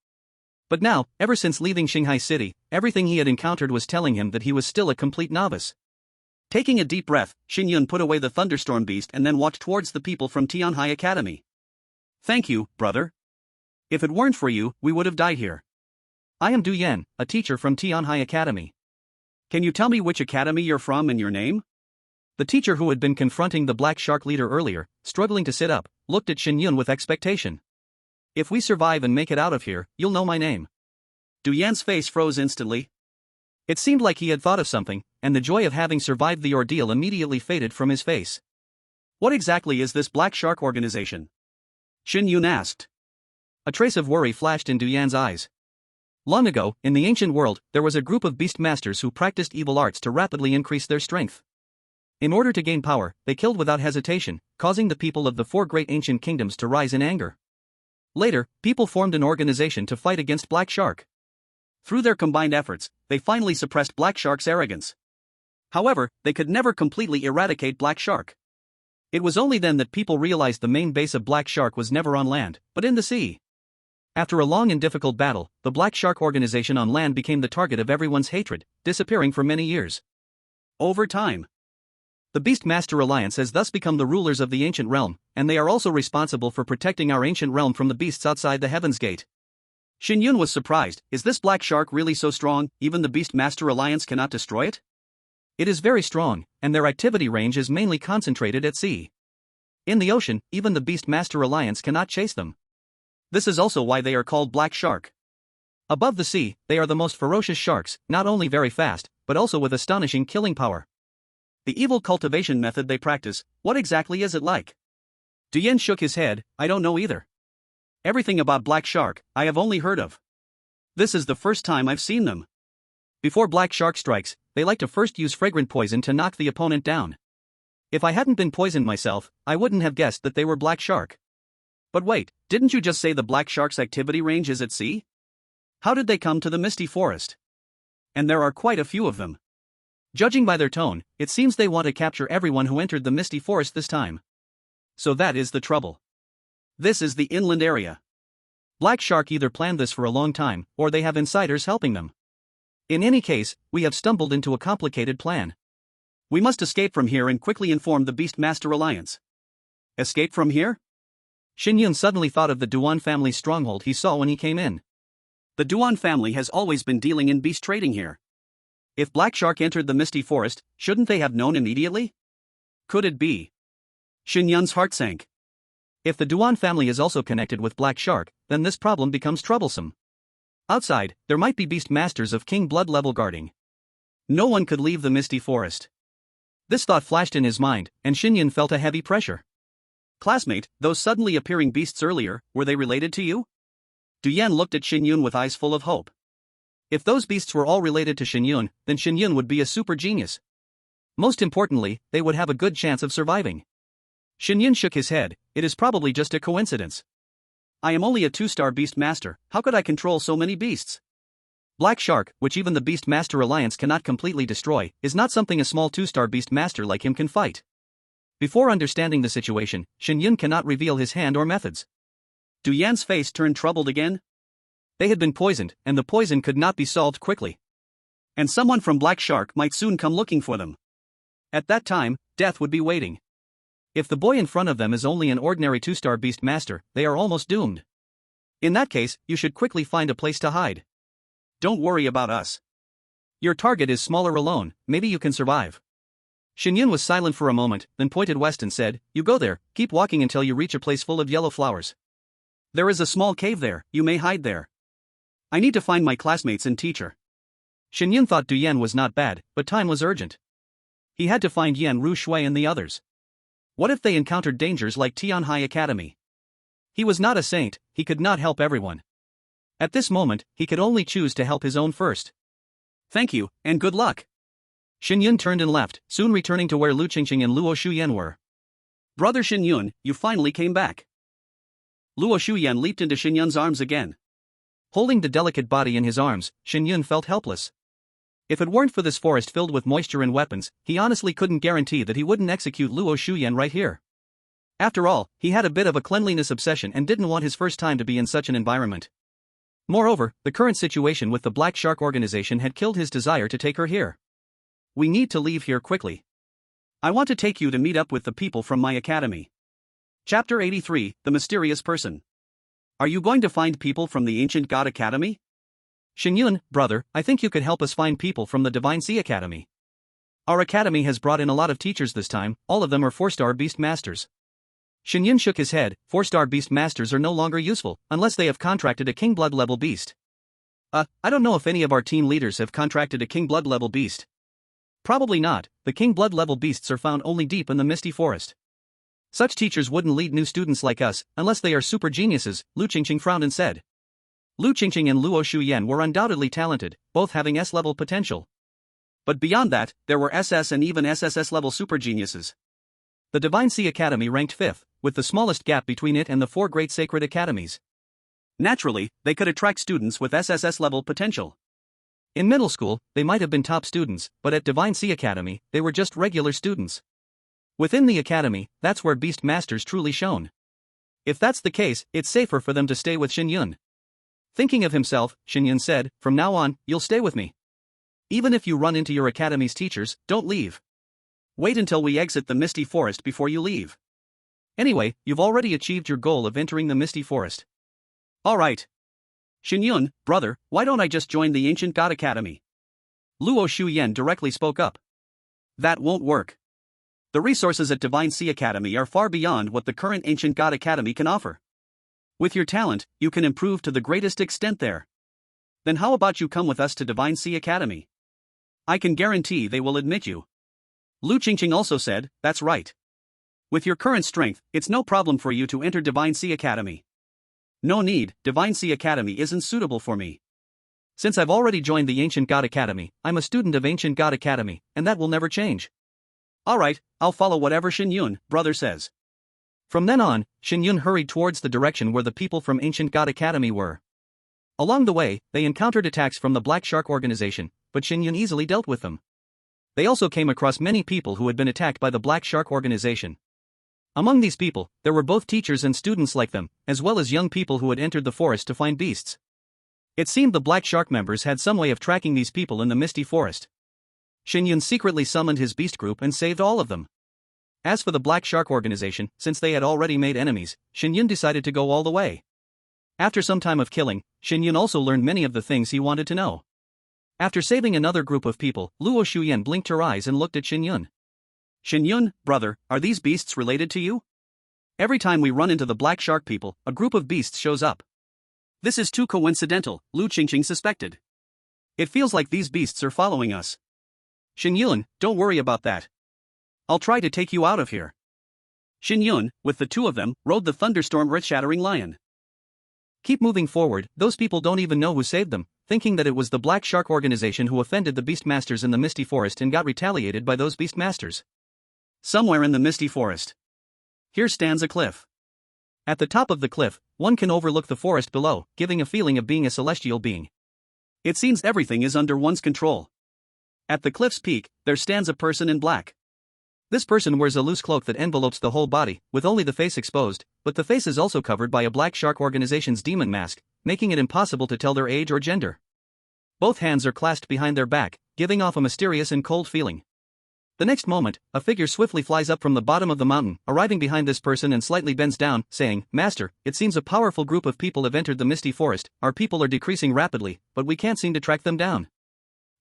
But now, ever since leaving Shanghai City, everything he had encountered was telling him that he was still a complete novice. Taking a deep breath, Shen Yun put away the thunderstorm beast and then walked towards the people from Tianhai Academy. Thank you, brother. If it weren't for you, we would have died here. I am Du Yan, a teacher from Tianhai Academy. Can you tell me which academy you're from and your name? The teacher who had been confronting the Black Shark leader earlier, struggling to sit up, looked at Shen Yun with expectation. If we survive and make it out of here, you'll know my name. Du Yan's face froze instantly. It seemed like he had thought of something, and the joy of having survived the ordeal immediately faded from his face. What exactly is this Black Shark organization? Shen Yun asked. A trace of worry flashed in Du Yan's eyes. Long ago, in the ancient world, there was a group of beast masters who practiced evil arts to rapidly increase their strength. In order to gain power, they killed without hesitation, causing the people of the 4 great ancient kingdoms to rise in anger. Later, people formed an organization to fight against Black Shark. Through their combined efforts, they finally suppressed Black Shark's arrogance. However, they could never completely eradicate Black Shark. It was only then that people realized the main base of Black Shark was never on land, but in the sea. After a long and difficult battle, the Black Shark organization on land became the target of everyone's hatred, disappearing for many years. Over time, the Beast-Master Alliance has thus become the rulers of the ancient realm, and they are also responsible for protecting our ancient realm from the beasts outside the Heaven's Gate. Shen Yun was surprised. Is this Black Shark really so strong, even the Beast-Master Alliance cannot destroy it? It is very strong, and their activity range is mainly concentrated at sea. In the ocean, even the Beast-Master Alliance cannot chase them. This is also why they are called Black Shark. Above the sea, they are the most ferocious sharks, not only very fast, but also with astonishing killing power. The evil cultivation method they practice, what exactly is it like? Du Yan shook his head. I don't know either. Everything about Black Shark, I have only heard of. This is the first time I've seen them. Before Black Shark strikes, they like to first use fragrant poison to knock the opponent down. If I hadn't been poisoned myself, I wouldn't have guessed that they were Black Shark. But wait, didn't you just say the Black Shark's activity range is at sea? How did they come to the misty forest? And there are quite a few of them. Judging by their tone, it seems they want to capture everyone who entered the misty forest this time. So that is the trouble. This is the inland area. Black Shark either planned this for a long time, or they have insiders helping them. In any case, we have stumbled into a complicated plan. We must escape from here and quickly inform the Beast-Master Alliance. Escape from here? Shen Yun suddenly thought of the Duan family's stronghold he saw when he came in. The Duan family has always been dealing in beast trading here. If Black Shark entered the misty forest, shouldn't they have known immediately? Could it be? Shen Yun's heart sank. If the Duan family is also connected with Black Shark, then this problem becomes troublesome. Outside, there might be beast masters of king blood level guarding. No one could leave the misty forest. This thought flashed in his mind, and Shen Yun felt a heavy pressure. Classmate, those suddenly appearing beasts earlier, were they related to you? Du Yan looked at Shen Yun with eyes full of hope. If those beasts were all related to Shen Yun, then Shen Yun would be a super genius. Most importantly, they would have a good chance of surviving. Shen Yun shook his head. It is probably just a coincidence. I am only a 2-star beast master, how could I control so many beasts? Black Shark, which even the Beast Master Alliance cannot completely destroy, is not something a small 2-star beast master like him can fight. Before understanding the situation, Shen Yun cannot reveal his hand or methods. Du Yan's face turned troubled again. They had been poisoned, and the poison could not be solved quickly. And someone from Black Shark might soon come looking for them. At that time, death would be waiting. If the boy in front of them is only an ordinary 2-star beast master, they are almost doomed. In that case, you should quickly find a place to hide. Don't worry about us. Your target is smaller alone, maybe you can survive. Shen Yun was silent for a moment, then pointed west and said, You go there, keep walking until you reach a place full of yellow flowers. There is a small cave there, you may hide there. I need to find my classmates and teacher. Shen Yun thought Du Yan was not bad, but time was urgent. He had to find Yan Ru Shui and the others. What if they encountered dangers like Tianhai Academy? He was not a saint, he could not help everyone. At this moment, he could only choose to help his own first. Thank you, and good luck. Shen Yun turned and left, soon returning to where Lu Qingqing and Luo Shuyan were. Brother Shen Yun, you finally came back. Luo Shuyan leaped into Shen Yun's arms again. Holding the delicate body in his arms, Shen Yun felt helpless. If it weren't for this forest filled with moisture and weapons, he honestly couldn't guarantee that he wouldn't execute Luo Shuyan right here. After all, he had a bit of a cleanliness obsession and didn't want his first time to be in such an environment. Moreover, the current situation with the Black Shark organization had killed his desire to take her here. We need to leave here quickly. I want to take you to meet up with the people from my academy. Chapter 83, The Mysterious Person. Are you going to find people from the Ancient God Academy? Shen Yun, brother, I think you could help us find people from the Divine Sea Academy. Our academy has brought in a lot of teachers this time, all of them are 4-star Beast Masters. Shen Yun shook his head. 4-star Beast Masters are no longer useful, unless they have contracted a King Blood level beast. I don't know if any of our team leaders have contracted a King Blood level beast. Probably not, the King Blood level beasts are found only deep in the misty forest. Such teachers wouldn't lead new students like us, unless they are super geniuses, Lu Qingqing frowned and said. Lu Qingqing and Luo Shuyan were undoubtedly talented, both having S-level potential. But beyond that, there were SS and even SSS level super geniuses. The Divine Sea Academy ranked 5th, with the smallest gap between it and the 4 great sacred academies. Naturally, they could attract students with SSS level potential. In middle school, they might have been top students, but at Divine Sea Academy, they were just regular students. Within the academy, that's where Beast Masters truly shone. If that's the case, it's safer for them to stay with Shen Yun. Thinking of himself, Shen Yun said, from now on, you'll stay with me. Even if you run into your academy's teachers, don't leave. Wait until we exit the Misty Forest before you leave. Anyway, you've already achieved your goal of entering the Misty Forest. Alright. Shen Yun, brother, why don't I just join the Ancient God Academy? Luo Shuyan directly spoke up. That won't work. The resources at Divine Sea Academy are far beyond what the current Ancient God Academy can offer. With your talent, you can improve to the greatest extent there. Then how about you come with us to Divine Sea Academy? I can guarantee they will admit you. Lu Qingqing also said, that's right. With your current strength, it's no problem for you to enter Divine Sea Academy. No need, Divine Sea Academy isn't suitable for me. Since I've already joined the Ancient God Academy, I'm a student of Ancient God Academy, and that will never change. Alright, I'll follow whatever Shen Yun, brother says. From then on, Shen Yun hurried towards the direction where the people from Ancient God Academy were. Along the way, they encountered attacks from the Black Shark organization, but Shen Yun easily dealt with them. They also came across many people who had been attacked by the Black Shark organization. Among these people, there were both teachers and students like them, as well as young people who had entered the forest to find beasts. It seemed the Black Shark members had some way of tracking these people in the misty forest. Shen Yun secretly summoned his beast group and saved all of them. As for the Black Shark organization, since they had already made enemies, Shen Yun decided to go all the way. After some time of killing, Shen Yun also learned many of the things he wanted to know. After saving another group of people, Luo Shuyan blinked her eyes and looked at Shen Yun. Shen Yun, brother, are these beasts related to you? Every time we run into the Black Shark people, a group of beasts shows up. This is too coincidental, Lu Qingqing suspected. It feels like these beasts are following us. Shen Yun, don't worry about that. I'll try to take you out of here. Shen Yun, with the two of them, rode the thunderstorm earth-shattering lion. Keep moving forward, those people don't even know who saved them, thinking that it was the Black Shark organization who offended the Beastmasters in the Misty Forest and got retaliated by those Beastmasters. Somewhere in the Misty Forest. Here stands a cliff. At the top of the cliff, one can overlook the forest below, giving a feeling of being a celestial being. It seems everything is under one's control. At the cliff's peak, there stands a person in black. This person wears a loose cloak that envelopes the whole body, with only the face exposed, but the face is also covered by a Black Shark organization's demon mask, making it impossible to tell their age or gender. Both hands are clasped behind their back, giving off a mysterious and cold feeling. The next moment, a figure swiftly flies up from the bottom of the mountain, arriving behind this person and slightly bends down, saying, "Master, it seems a powerful group of people have entered the Misty Forest, our people are decreasing rapidly, but we can't seem to track them down."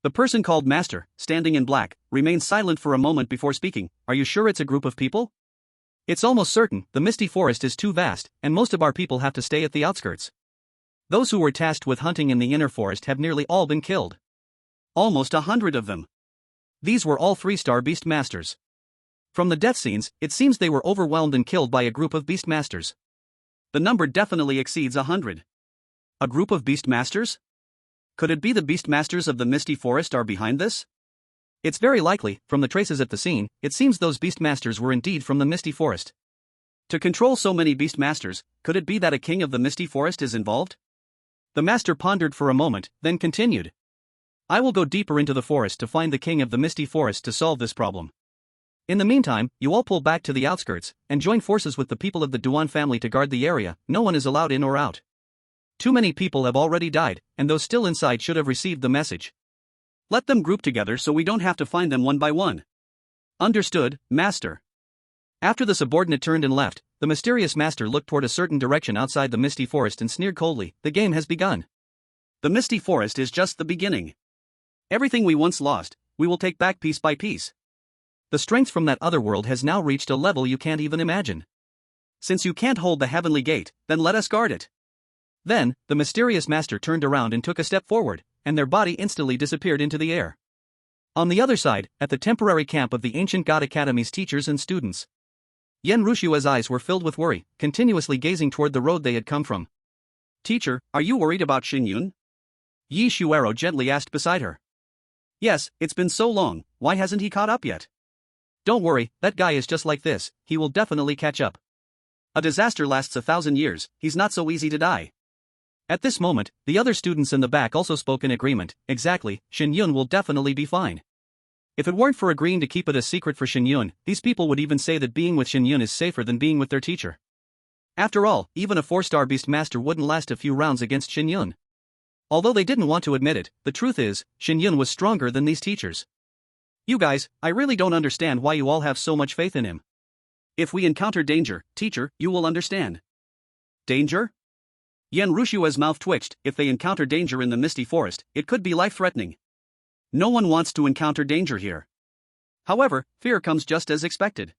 The person called Master, standing in black, remains silent for a moment before speaking. "Are you sure it's a group of people?" "It's almost certain, the Misty Forest is too vast, and most of our people have to stay at the outskirts. Those who were tasked with hunting in the inner forest have nearly all been killed. Almost 100 of them. These were all 3-star Beastmasters. From the death scenes, it seems they were overwhelmed and killed by a group of Beastmasters. The number definitely exceeds 100. A group of Beastmasters? Could it be the beast masters of the Misty Forest are behind this? It's very likely, from the traces at the scene, it seems those beast masters were indeed from the Misty Forest. To control so many beast masters, could it be that a king of the Misty Forest is involved? The master pondered for a moment, then continued. I will go deeper into the forest to find the king of the Misty Forest to solve this problem. In the meantime, you all pull back to the outskirts, and join forces with the people of the Duan family to guard the area. No one is allowed in or out. Too many people have already died, and those still inside should have received the message. Let them group together so we don't have to find them one by one. Understood, master. After the subordinate turned and left, the mysterious master looked toward a certain direction outside the Misty Forest and sneered coldly, the game has begun. The Misty Forest is just the beginning. Everything we once lost, we will take back piece by piece. The strength from that other world has now reached a level you can't even imagine. Since you can't hold the heavenly gate, then let us guard it. Then, the mysterious master turned around and took a step forward, and their body instantly disappeared into the air. On the other side, at the temporary camp of the Ancient God Academy's teachers and students, Yen Rushua's eyes were filled with worry, continuously gazing toward the road they had come from. Teacher, are you worried about Shen Yun? Yi Shuero gently asked beside her. Yes, it's been so long, why hasn't he caught up yet? Don't worry, that guy is just like this, he will definitely catch up. A disaster lasts 1,000 years, he's not so easy to die. At this moment, the other students in the back also spoke in agreement. Exactly, Shen Yun will definitely be fine. If it weren't for agreeing to keep it a secret for Shen Yun, these people would even say that being with Shen Yun is safer than being with their teacher. After all, even a 4-star beast master wouldn't last a few rounds against Shen Yun. Although they didn't want to admit it, the truth is, Shen Yun was stronger than these teachers. You guys, I really don't understand why you all have so much faith in him. If we encounter danger, teacher, you will understand. Danger? Yen Rushua's mouth twitched. If they encounter danger in the Misty Forest, it could be life-threatening. No one wants to encounter danger here. However, fear comes just as expected.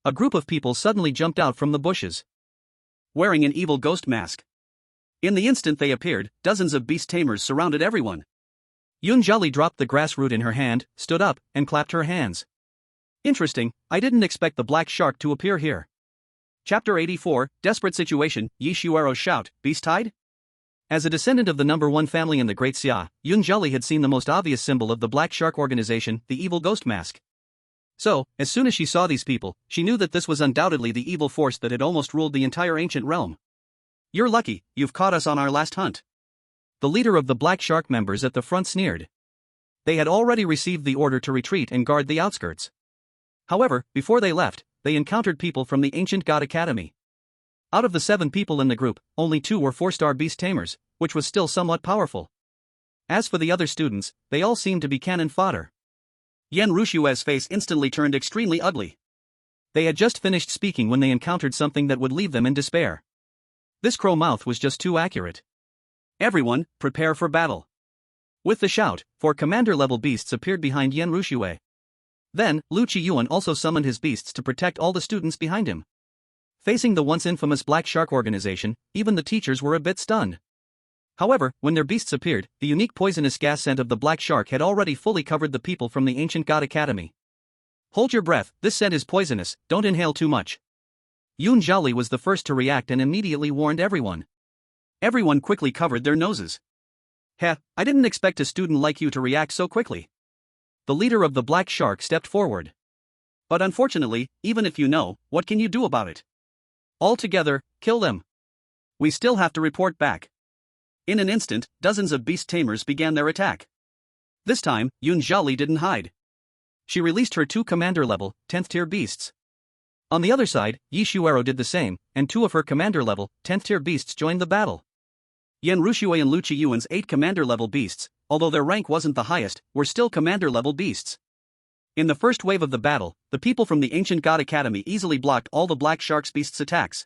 A group of people suddenly jumped out from the bushes, wearing an evil ghost mask. In the instant they appeared, dozens of beast tamers surrounded everyone. Yun Jolly dropped the grass root in her hand, stood up, and clapped her hands. Interesting, I didn't expect the black shark to appear here. Chapter 84, Desperate Situation, Yi Shuero's shout, Beast Tide? As a descendant of the number 1 family in the Great Xia, Yun Jolly had seen the most obvious symbol of the Black Shark organization, the evil ghost mask. So, as soon as she saw these people, she knew that this was undoubtedly the evil force that had almost ruled the entire ancient realm. You're lucky, you've caught us on our last hunt. The leader of the Black Shark members at the front sneered. They had already received the order to retreat and guard the outskirts. However, before they left, they encountered people from the Ancient God Academy. Out of the 7 people in the group, only 2 were 4-star beast tamers, which was still somewhat powerful. As for the other students, they all seemed to be cannon fodder. Yen Rushua's face instantly turned extremely ugly. They had just finished speaking when they encountered something that would leave them in despair. This crow mouth was just too accurate. Everyone, prepare for battle. With the shout, 4 commander-level beasts appeared behind Yen Rushue. Then, Lu Qiyuan also summoned his beasts to protect all the students behind him. Facing the once infamous Black Shark organization, even the teachers were a bit stunned. However, when their beasts appeared, the unique poisonous gas scent of the Black Shark had already fully covered the people from the Ancient God Academy. Hold your breath, this scent is poisonous, don't inhale too much. Yun Jolly was the first to react and immediately warned everyone. Everyone quickly covered their noses. Heh, I didn't expect a student like you to react so quickly. The leader of the Black Shark stepped forward. But unfortunately, even if you know, what can you do about it? All together, kill them. We still have to report back. In an instant, dozens of beast tamers began their attack. This time, Yun Jolly didn't hide. She released her 2 commander-level, 10th-tier beasts. On the other side, Yi Shuero did the same, and 2 of her commander-level, 10th-tier beasts joined the battle. Yen Rushue and Lu Qiyuan's 8 commander-level beasts, although their rank wasn't the highest, were still commander-level beasts. In the first wave of the battle, the people from the Ancient God Academy easily blocked all the Black Shark's beasts' attacks.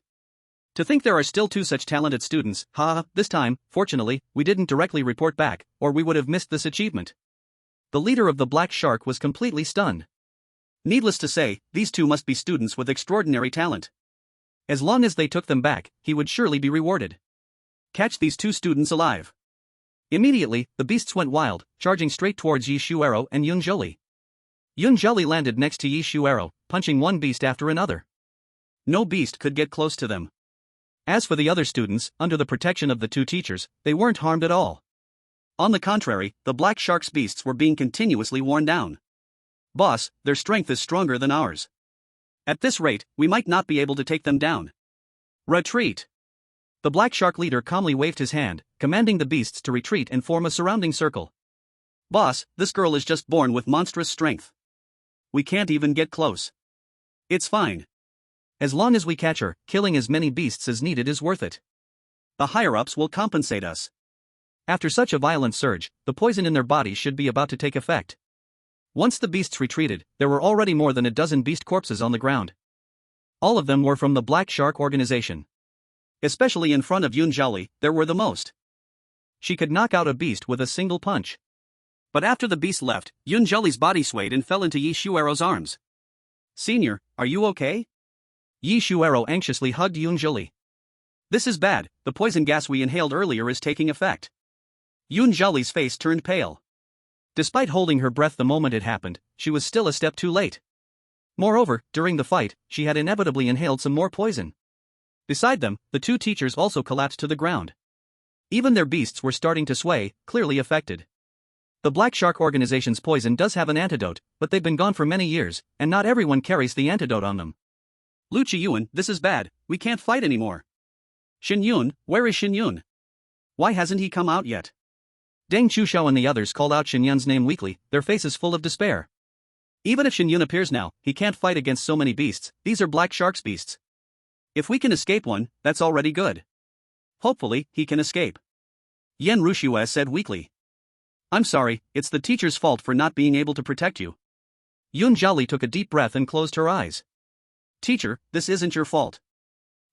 To think there are still 2 such talented students, this time, fortunately, we didn't directly report back, or we would have missed this achievement. The leader of the Black Shark was completely stunned. Needless to say, these 2 must be students with extraordinary talent. As long as they took them back, he would surely be rewarded. Catch these 2 students alive. Immediately, the beasts went wild, charging straight towards Yi Shuero and Yun Jolly. Yun Jolly landed next to Yi Shuero, punching one beast after another. No beast could get close to them. As for the other students, under the protection of the 2 teachers, they weren't harmed at all. On the contrary, the black shark's beasts were being continuously worn down. Boss, their strength is stronger than ours. At this rate, we might not be able to take them down. Retreat! The black shark leader calmly waved his hand, commanding the beasts to retreat and form a surrounding circle. Boss, this girl is just born with monstrous strength. We can't even get close. It's fine. As long as we catch her, killing as many beasts as needed is worth it. The higher-ups will compensate us. After such a violent surge, the poison in their bodies should be about to take effect. Once the beasts retreated, there were already more than a dozen beast corpses on the ground. All of them were from the Black Shark organization. Especially in front of Yun Zhali, there were the most. She could knock out a beast with a single punch. But after the beast left, Yun Zhali's body swayed and fell into Yi Shuero's arms. Senior, are you okay? Yi Shuero anxiously hugged Yun Zhali. This is bad, the poison gas we inhaled earlier is taking effect. Yun Zhali's face turned pale. Despite holding her breath the moment it happened, she was still a step too late. Moreover, during the fight, she had inevitably inhaled some more poison. Beside them, the two teachers also collapsed to the ground. Even their beasts were starting to sway, clearly affected. The Black Shark organization's poison does have an antidote, but they've been gone for many years, and not everyone carries the antidote on them. Lu Qiyuan, this is bad, we can't fight anymore. Shen Yun, where is Shen Yun? Why hasn't he come out yet? Deng Chuxiao and the others called out Shen Yun's name weakly, their faces full of despair. Even if Shen Yun appears now, he can't fight against so many beasts, these are Black Shark's beasts. If we can escape one, that's already good. Hopefully, he can escape. Yan Rushue said weakly. I'm sorry, it's the teacher's fault for not being able to protect you. Yun Zhali took a deep breath and closed her eyes. Teacher, this isn't your fault.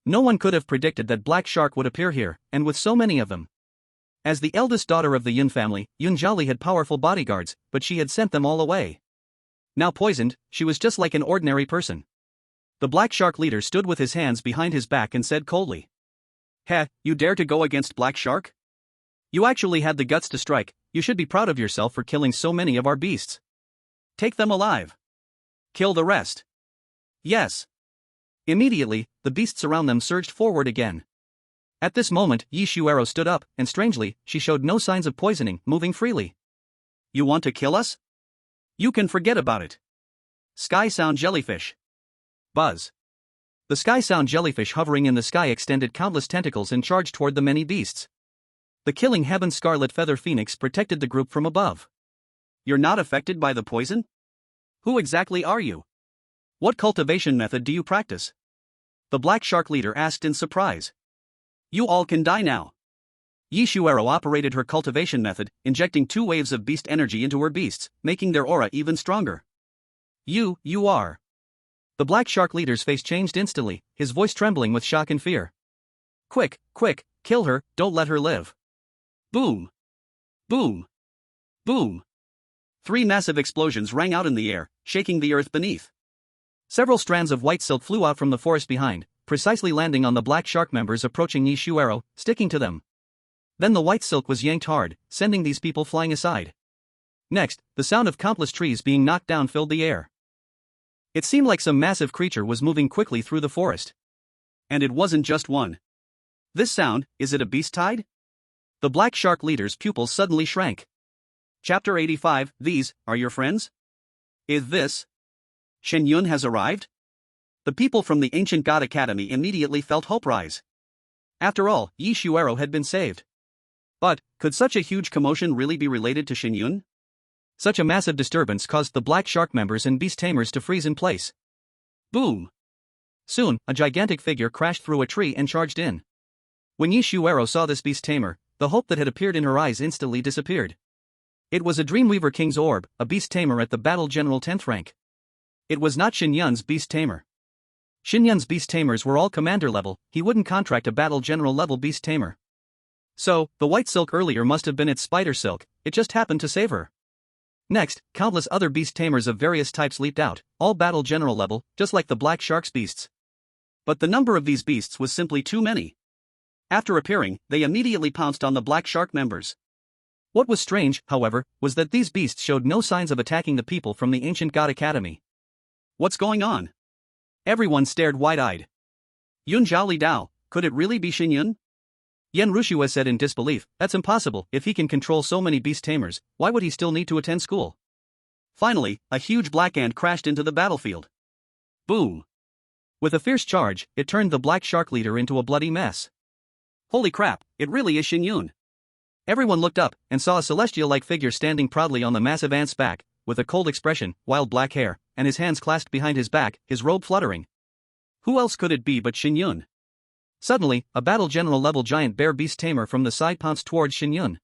No one could have predicted that Black Shark would appear here, and with so many of them. As the eldest daughter of the Yun family, Yun Zhali had powerful bodyguards, but she had sent them all away. Now poisoned, she was just like an ordinary person. The Black Shark leader stood with his hands behind his back and said coldly. Heh, you dare to go against Black Shark? You actually had the guts to strike, you should be proud of yourself for killing so many of our beasts. Take them alive. Kill the rest. Yes. Immediately, the beasts around them surged forward again. At this moment, Yi Shuero stood up, and strangely, she showed no signs of poisoning, moving freely. You want to kill us? You can forget about it. Sky Sound Jellyfish. Buzz. The Sky Sound Jellyfish hovering in the sky extended countless tentacles and charged toward the many beasts. The killing Heaven Scarlet Feather Phoenix protected the group from above. You're not affected by the poison? Who exactly are you? What cultivation method do you practice? The Black Shark leader asked in surprise. You all can die now. Yi Shuero operated her cultivation method, injecting 2 waves of beast energy into her beasts, making their aura even stronger. You are. The Black Shark leader's face changed instantly, his voice trembling with shock and fear. Quick, kill her, don't let her live. Boom! Boom! Boom! 3 massive explosions rang out in the air, shaking the earth beneath. Several strands of white silk flew out from the forest behind, precisely landing on the Black Shark members approaching Yi Shuero, sticking to them. Then the white silk was yanked hard, sending these people flying aside. Next, the sound of countless trees being knocked down filled the air. It seemed like some massive creature was moving quickly through the forest. And it wasn't just one. This sound, is it a beast tide? The Black Shark leader's pupils suddenly shrank. Chapter 85, These are your friends? Is this? Shen Yun has arrived? The people from the Ancient God Academy immediately felt hope rise. After all, Yi Shuero had been saved. But, could such a huge commotion really be related to Shen Yun? Such a massive disturbance caused the Black Shark members and beast tamers to freeze in place. Boom! Soon, a gigantic figure crashed through a tree and charged in. When Yi Shuero saw this beast tamer, the hope that had appeared in her eyes instantly disappeared. It was a Dreamweaver King's orb, a beast tamer at the Battle General 10th rank. It was not Shen Yun's beast tamer. Shen Yun's beast tamers were all commander level, he wouldn't contract a Battle General level beast tamer. So, the white silk earlier must have been its spider silk, it just happened to save her. Next, countless other beast tamers of various types leaped out, all Battle General level, just like the Black Shark's beasts. But the number of these beasts was simply too many. After appearing, they immediately pounced on the Black Shark members. What was strange, however, was that these beasts showed no signs of attacking the people from the Ancient God Academy. What's going on? Everyone stared wide-eyed. Yun Zhali Dao, could it really be Shen Yun? Yen Rushue said in disbelief, that's impossible. If he can control so many beast tamers, why would he still need to attend school? Finally, a huge black ant crashed into the battlefield. Boom! With a fierce charge, it turned the black shark leader into a bloody mess. Holy crap, it really is Shen Yun. Everyone looked up and saw a celestial-like figure standing proudly on the massive ant's back, with a cold expression, wild black hair, and his hands clasped behind his back, his robe fluttering. Who else could it be but Shen Yun? Suddenly, a battle general-level giant bear beast tamer from the side pounced towards Shen Yun.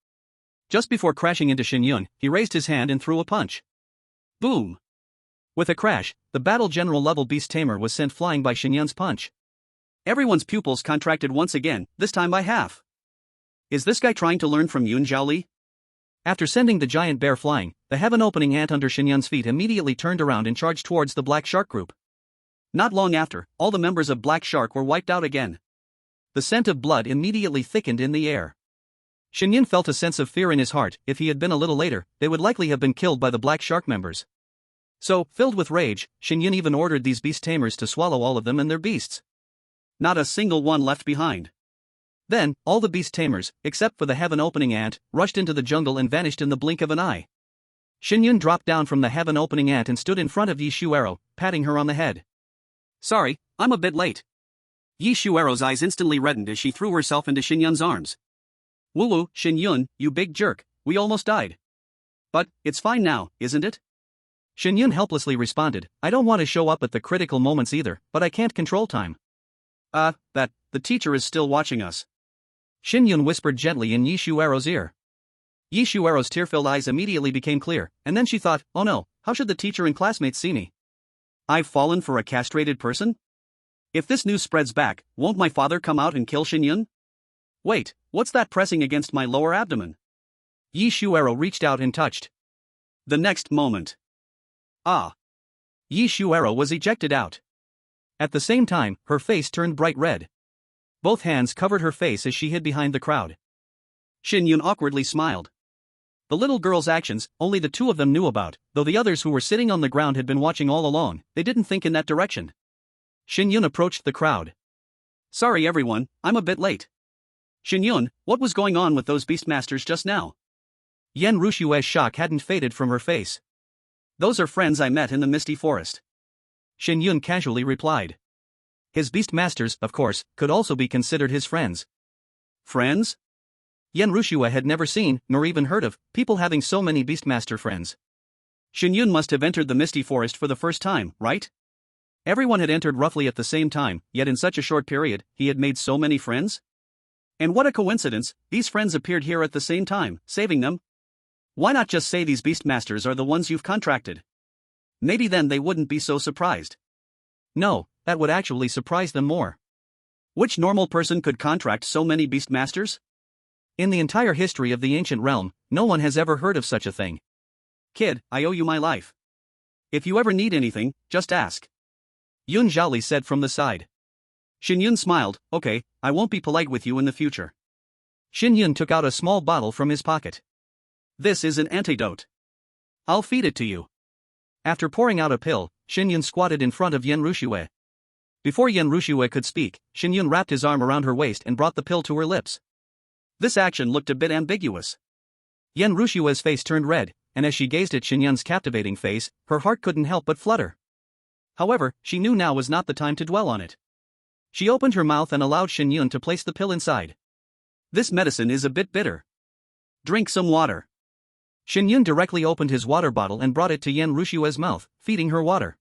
Just before crashing into Shen Yun, he raised his hand and threw a punch. Boom! With a crash, the battle general-level beast tamer was sent flying by Shen Yun's punch. Everyone's pupils contracted once again, this time by half. Is this guy trying to learn from Yun Zhaoli? After sending the giant bear flying, the heaven-opening ant under Shen Yun's feet immediately turned around and charged towards the Black Shark group. Not long after, all the members of Black Shark were wiped out again. The scent of blood immediately thickened in the air. Shen Yun felt a sense of fear in his heart. If he had been a little later, they would likely have been killed by the Black Shark members. So, filled with rage, Shen Yun even ordered these beast tamers to swallow all of them and their beasts. Not a single one left behind. Then, all the beast tamers, except for the heaven-opening ant, rushed into the jungle and vanished in the blink of an eye. Shen Yun dropped down from the heaven-opening ant and stood in front of Yi Shuero, patting her on the head. Sorry, I'm a bit late. Yi Shuero's eyes instantly reddened as she threw herself into Shen Yun's arms. Woo-woo, Shen Yun, you big jerk, we almost died. But, it's fine now, isn't it? Shen Yun helplessly responded, I don't want to show up at the critical moments either, but I can't control time. The teacher is still watching us. Shen Yun whispered gently in Yi Shuero's ear. Yi Shuero's tear-filled eyes immediately became clear, and then she thought, oh no, how should the teacher and classmates see me? I've fallen for a castrated person? If this news spreads back, won't my father come out and kill Shen Yun? Wait, what's that pressing against my lower abdomen? Yi Shuero reached out and touched. The next moment. Ah! Yi Shuero was ejected out. At the same time, her face turned bright red. Both hands covered her face as she hid behind the crowd. Shen Yun awkwardly smiled. The little girl's actions, only the two of them knew about, though the others who were sitting on the ground had been watching all along, they didn't think in that direction. Shen Yun approached the crowd. Sorry everyone, I'm a bit late. Shen Yun, what was going on with those beastmasters just now? Yen Rushue's shock hadn't faded from her face. Those are friends I met in the misty forest. Shen Yun casually replied. His beastmasters, of course, could also be considered his friends. Friends? Yen Rushue had never seen, nor even heard of, people having so many beastmaster friends. Shen Yun must have entered the misty forest for the first time, right? Everyone had entered roughly at the same time, yet in such a short period, he had made so many friends? And what a coincidence, these friends appeared here at the same time, saving them. Why not just say these beastmasters are the ones you've contracted? Maybe then they wouldn't be so surprised. No, that would actually surprise them more. Which normal person could contract so many beastmasters? In the entire history of the ancient realm, no one has ever heard of such a thing. Kid, I owe you my life. If you ever need anything, just ask. Yun Zhaoli said from the side. Shen Yun smiled, okay, I won't be polite with you in the future. Shen Yun took out a small bottle from his pocket. This is an antidote. I'll feed it to you. After pouring out a pill, Shen Yun squatted in front of Yen Rushue. Before Yen Rushue could speak, Shen Yun wrapped his arm around her waist and brought the pill to her lips. This action looked a bit ambiguous. Yen Rushue's face turned red, and as she gazed at Shen Yun's captivating face, her heart couldn't help but flutter. However, she knew now was not the time to dwell on it. She opened her mouth and allowed Shen Yun to place the pill inside. This medicine is a bit bitter. Drink some water. Shen Yun directly opened his water bottle and brought it to Yen Rushue's mouth, feeding her water.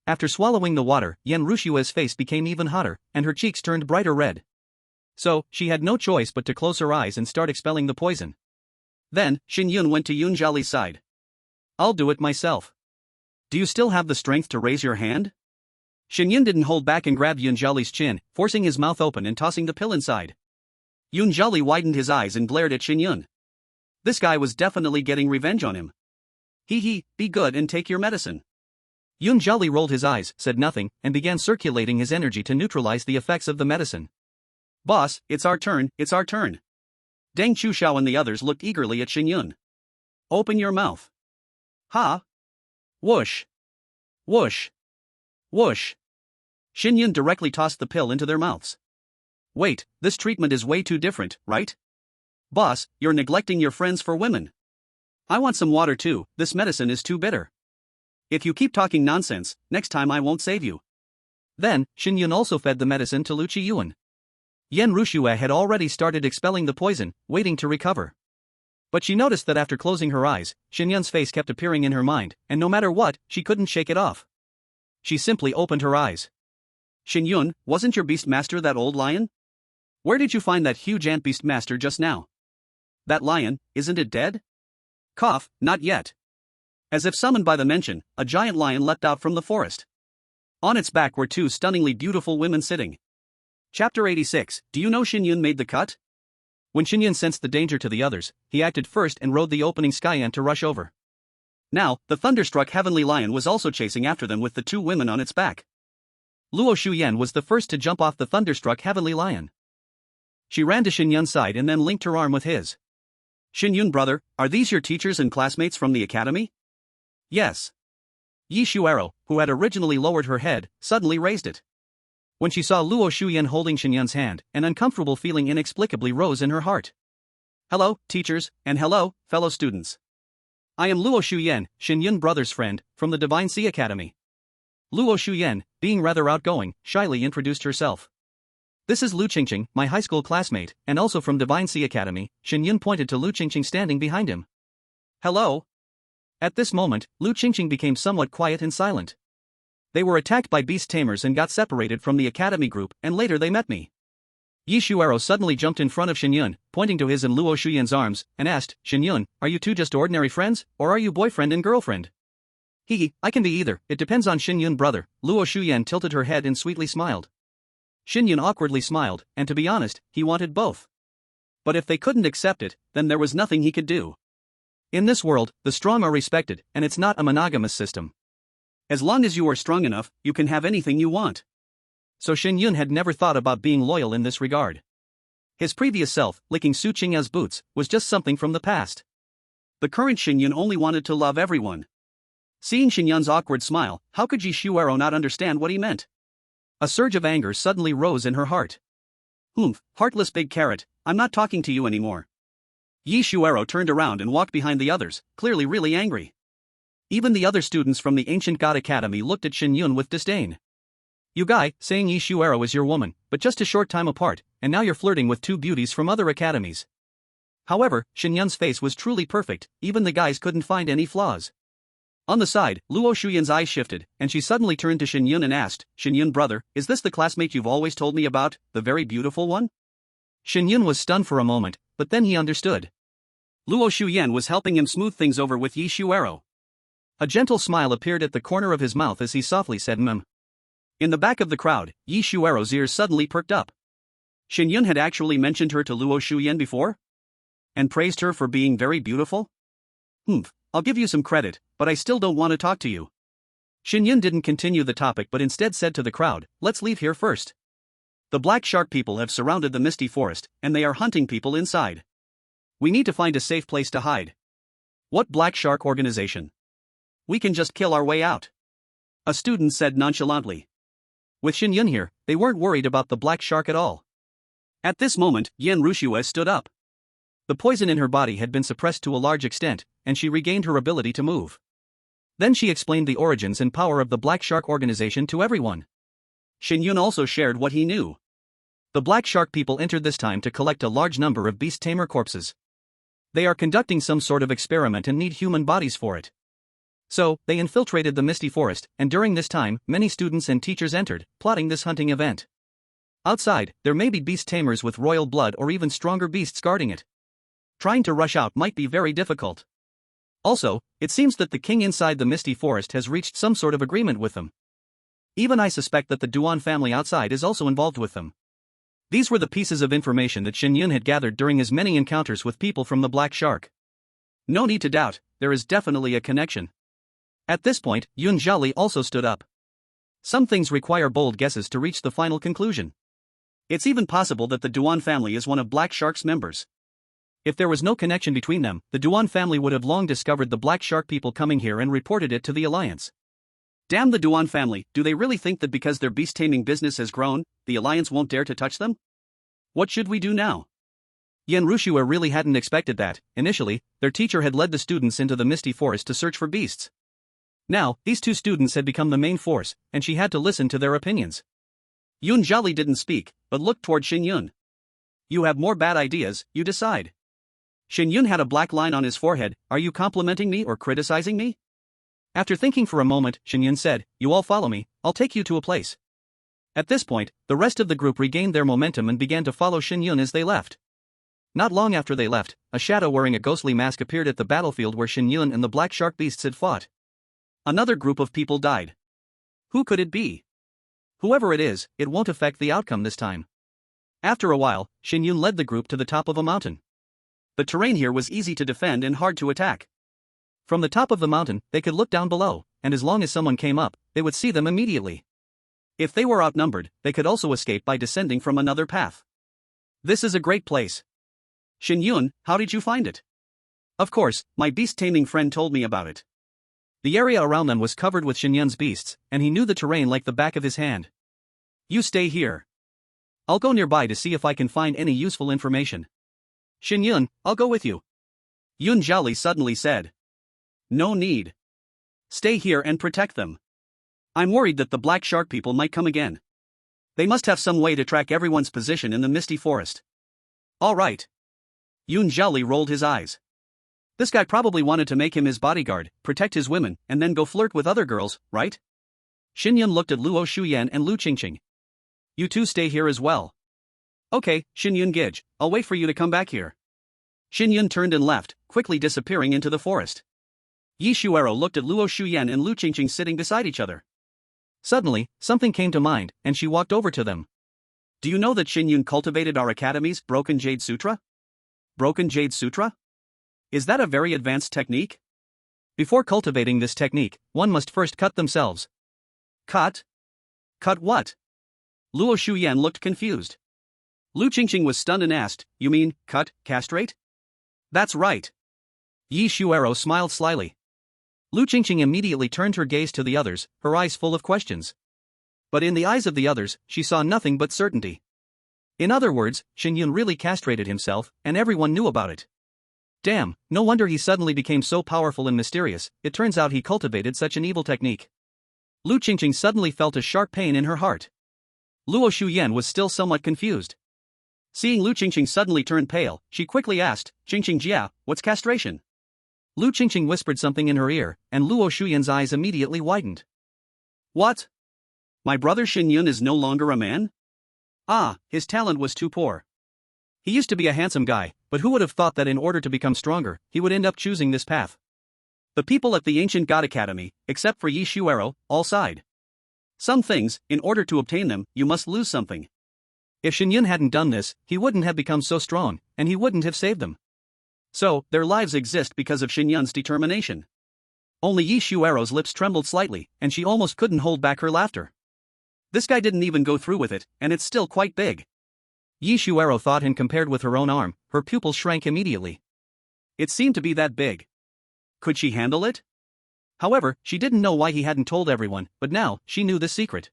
After swallowing the water, Yen Rushue's face became even hotter, and her cheeks turned brighter red. So, she had no choice but to close her eyes and start expelling the poison. Then, Shen Yun went to Yun Zhaoli's side. I'll do it myself. Do you still have the strength to raise your hand? Shen Yun didn't hold back and grabbed Yun Zhaoli's chin, forcing his mouth open and tossing the pill inside. Yun Zhaoli widened his eyes and glared at Shen Yun. This guy was definitely getting revenge on him. He, be good and take your medicine. Yun Zhaoli rolled his eyes, said nothing, and began circulating his energy to neutralize the effects of the medicine. Boss, it's our turn, it's our turn. Deng Chuxiao and the others looked eagerly at Shen Yun. Open your mouth. Ha! Whoosh! Whoosh! Whoosh! Shen Yun directly tossed the pill into their mouths. Wait, this treatment is way too different, right? Boss, you're neglecting your friends for women. I want some water too, this medicine is too bitter. If you keep talking nonsense, next time I won't save you. Then, Shen Yun also fed the medicine to Lu Qiyuan. Yan Rushue had already started expelling the poison, waiting to recover. But she noticed that after closing her eyes, Shen Yun's face kept appearing in her mind, and no matter what, she couldn't shake it off. She simply opened her eyes. Shen Yun, wasn't your beast master that old lion? Where did you find that huge ant beast master just now? That lion, isn't it dead? Cough, not yet. As if summoned by the mention, a giant lion leapt out from the forest. On its back were two stunningly beautiful women sitting. Chapter 86, Do you know Shen Yun made the cut? When Shen Yun sensed the danger to the others, he acted first and rode the opening sky ant to rush over. Now, the thunderstruck heavenly lion was also chasing after them with the two women on its back. Luo Shuyan was the first to jump off the thunderstruck heavenly lion. She ran to Shen Yun's side and then linked her arm with his. Shen Yun brother, are these your teachers and classmates from the academy? Yes. Yi Shuero, who had originally lowered her head, suddenly raised it. When she saw Luo Shuyan holding Shen Yun's hand, an uncomfortable feeling inexplicably rose in her heart. Hello, teachers, and hello, fellow students. I am Luo Shuyan, Shen Yun brother's friend, from the Divine Sea Academy. Luo Shuyan, being rather outgoing, shyly introduced herself. This is Lu Qingqing, my high school classmate, and also from Divine Sea Academy. Shen Yun pointed to Lu Qingqing standing behind him. Hello. At this moment, Lu Qingqing became somewhat quiet and silent. They were attacked by beast tamers and got separated from the academy group, and later they met me. Yi Shuero suddenly jumped in front of Shen Yun, pointing to his and Luo Shuyan's arms, and asked, Shen Yun, are you two just ordinary friends, or are you boyfriend and girlfriend? I can be either, it depends on Shen Yun brother. Luo Shuyan tilted her head and sweetly smiled. Shen Yun awkwardly smiled, and to be honest, he wanted both. But if they couldn't accept it, then there was nothing he could do. In this world, the strong are respected, and it's not a monogamous system. As long as you are strong enough, you can have anything you want. So Shen Yun had never thought about being loyal in this regard. His previous self, licking Su Qingya's boots, was just something from the past. The current Shen Yun only wanted to love everyone. Seeing Shen Yun's awkward smile, how could Yi Shuero not understand what he meant? A surge of anger suddenly rose in her heart. Heartless big carrot, I'm not talking to you anymore. Yi Shuero turned around and walked behind the others, clearly really angry. Even the other students from the Ancient God Academy looked at Shen Yun with disdain. You guy, saying Yi Shuero is your woman, but just a short time apart, and now you're flirting with two beauties from other academies. However, Shen Yun's face was truly perfect, even the guys couldn't find any flaws. On the side, Luo Shuyan's eyes shifted, and she suddenly turned to Shen Yun and asked, Shen Yun brother, is this the classmate you've always told me about, the very beautiful one? Shen Yun was stunned for a moment, but then he understood. Luo Shuyan was helping him smooth things over with Yi Shuero. A gentle smile appeared at the corner of his mouth as he softly said In the back of the crowd, Yi Shuero's ears suddenly perked up. Shen Yun had actually mentioned her to Luo Shuyan before? And praised her for being very beautiful? I'll give you some credit, but I still don't want to talk to you. Shen Yun didn't continue the topic but instead said to the crowd, let's leave here first. The black shark people have surrounded the misty forest, and they are hunting people inside. We need to find a safe place to hide. What black shark organization? We can just kill our way out. A student said nonchalantly. With Shen Yun here, they weren't worried about the black shark at all. At this moment, Yan Rushue stood up. The poison in her body had been suppressed to a large extent, and she regained her ability to move. Then she explained the origins and power of the Black Shark organization to everyone. Shen Yun also shared what he knew. The Black Shark people entered this time to collect a large number of beast tamer corpses. They are conducting some sort of experiment and need human bodies for it. So, they infiltrated the misty forest, and during this time, many students and teachers entered, plotting this hunting event. Outside, there may be beast tamers with royal blood or even stronger beasts guarding it. Trying to rush out might be very difficult. Also, it seems that the king inside the misty forest has reached some sort of agreement with them. Even I suspect that the Duan family outside is also involved with them. These were the pieces of information that Shen Yun had gathered during his many encounters with people from the Black Shark. No need to doubt, there is definitely a connection. At this point, Yun Zhali also stood up. Some things require bold guesses to reach the final conclusion. It's even possible that the Duan family is one of Black Shark's members. If there was no connection between them, the Duan family would have long discovered the Black Shark people coming here and reported it to the Alliance. Damn the Duan family, do they really think that because their beast-taming business has grown, the Alliance won't dare to touch them? What should we do now? Yen Rushua really hadn't expected that. Initially, their teacher had led the students into the misty forest to search for beasts. Now, these two students had become the main force, and she had to listen to their opinions. Yun Jiali didn't speak, but looked toward Shen Yun. You have more bad ideas, you decide. Shen Yun had a black line on his forehead. Are you complimenting me or criticizing me? After thinking for a moment, Shen Yun said, you all follow me, I'll take you to a place. At this point, the rest of the group regained their momentum and began to follow Shen Yun as they left. Not long after they left, a shadow wearing a ghostly mask appeared at the battlefield where Shen Yun and the black shark beasts had fought. Another group of people died. Who could it be? Whoever it is, it won't affect the outcome this time. After a while, Shen Yun led the group to the top of a mountain. The terrain here was easy to defend and hard to attack. From the top of the mountain, they could look down below, and as long as someone came up, they would see them immediately. If they were outnumbered, they could also escape by descending from another path. This is a great place. Shen Yun, how did you find it? Of course, my beast-taming friend told me about it. The area around them was covered with Shen Yun's beasts, and he knew the terrain like the back of his hand. You stay here. I'll go nearby to see if I can find any useful information. Shen Yun, I'll go with you. Yun Jiali suddenly said. No need. Stay here and protect them. I'm worried that the black shark people might come again. They must have some way to track everyone's position in the misty forest. All right. Yun Jiali rolled his eyes. This guy probably wanted to make him his bodyguard, protect his women, and then go flirt with other girls, right? Shen Yun looked at Luo Shuyan and Lu Qingqing. You two stay here as well. Okay, Shen Yun Gij, I'll wait for you to come back here. Shen Yun turned and left, quickly disappearing into the forest. Yi Shuero looked at Luo Shuyan and Lu Qingqing sitting beside each other. Suddenly, something came to mind, and she walked over to them. Do you know that Shen Yun cultivated our academy's Broken Jade Sutra? Broken Jade Sutra? Is that a very advanced technique? Before cultivating this technique, one must first cut themselves. Cut? Cut what? Luo Shuyan looked confused. Lu Qingqing was stunned and asked, you mean, cut, castrate? That's right. Yi Shuero smiled slyly. Lu Qingqing immediately turned her gaze to the others, her eyes full of questions. But in the eyes of the others, she saw nothing but certainty. In other words, Shen Yun really castrated himself, and everyone knew about it. Damn, no wonder he suddenly became so powerful and mysterious. It turns out he cultivated such an evil technique. Lu Qingqing suddenly felt a sharp pain in her heart. Luo Shuyan was still somewhat confused. Seeing Lu Qingqing suddenly turn pale, she quickly asked, Qingqing Jia, what's castration? Lu Qingqing whispered something in her ear, and Luo Shuyan's eyes immediately widened. What? My brother Shen Yun is no longer a man? Ah, his talent was too poor. He used to be a handsome guy, but who would have thought that in order to become stronger, he would end up choosing this path? The people at the Ancient God Academy, except for Yi Shuero, all sighed. Some things, in order to obtain them, you must lose something. If Shen Yun hadn't done this, he wouldn't have become so strong, and he wouldn't have saved them. So, their lives exist because of Shen Yun's determination. Only Yi Shuero's lips trembled slightly, and she almost couldn't hold back her laughter. This guy didn't even go through with it, and it's still quite big. Yi Shuero thought, and compared with her own arm, her pupils shrank immediately. It seemed to be that big. Could she handle it? However, she didn't know why he hadn't told everyone, but now, she knew the secret.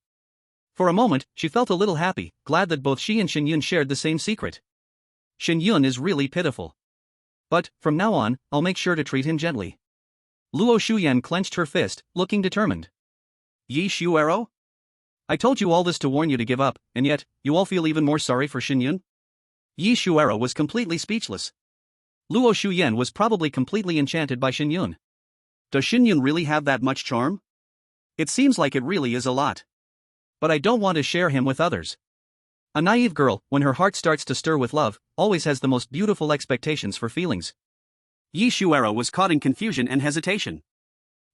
For a moment, she felt a little happy, glad that both she and Shen Yun shared the same secret. Shen Yun is really pitiful. But, from now on, I'll make sure to treat him gently. Luo Shuyan clenched her fist, looking determined. Yi Shuero? I told you all this to warn you to give up, and yet, you all feel even more sorry for Shen Yun? Yi Shuero was completely speechless. Luo Shuyan was probably completely enchanted by Shen Yun. Does Shen Yun really have that much charm? It seems like it really is a lot. But I don't want to share him with others. A naive girl, when her heart starts to stir with love, always has the most beautiful expectations for feelings. Yi Shuero was caught in confusion and hesitation.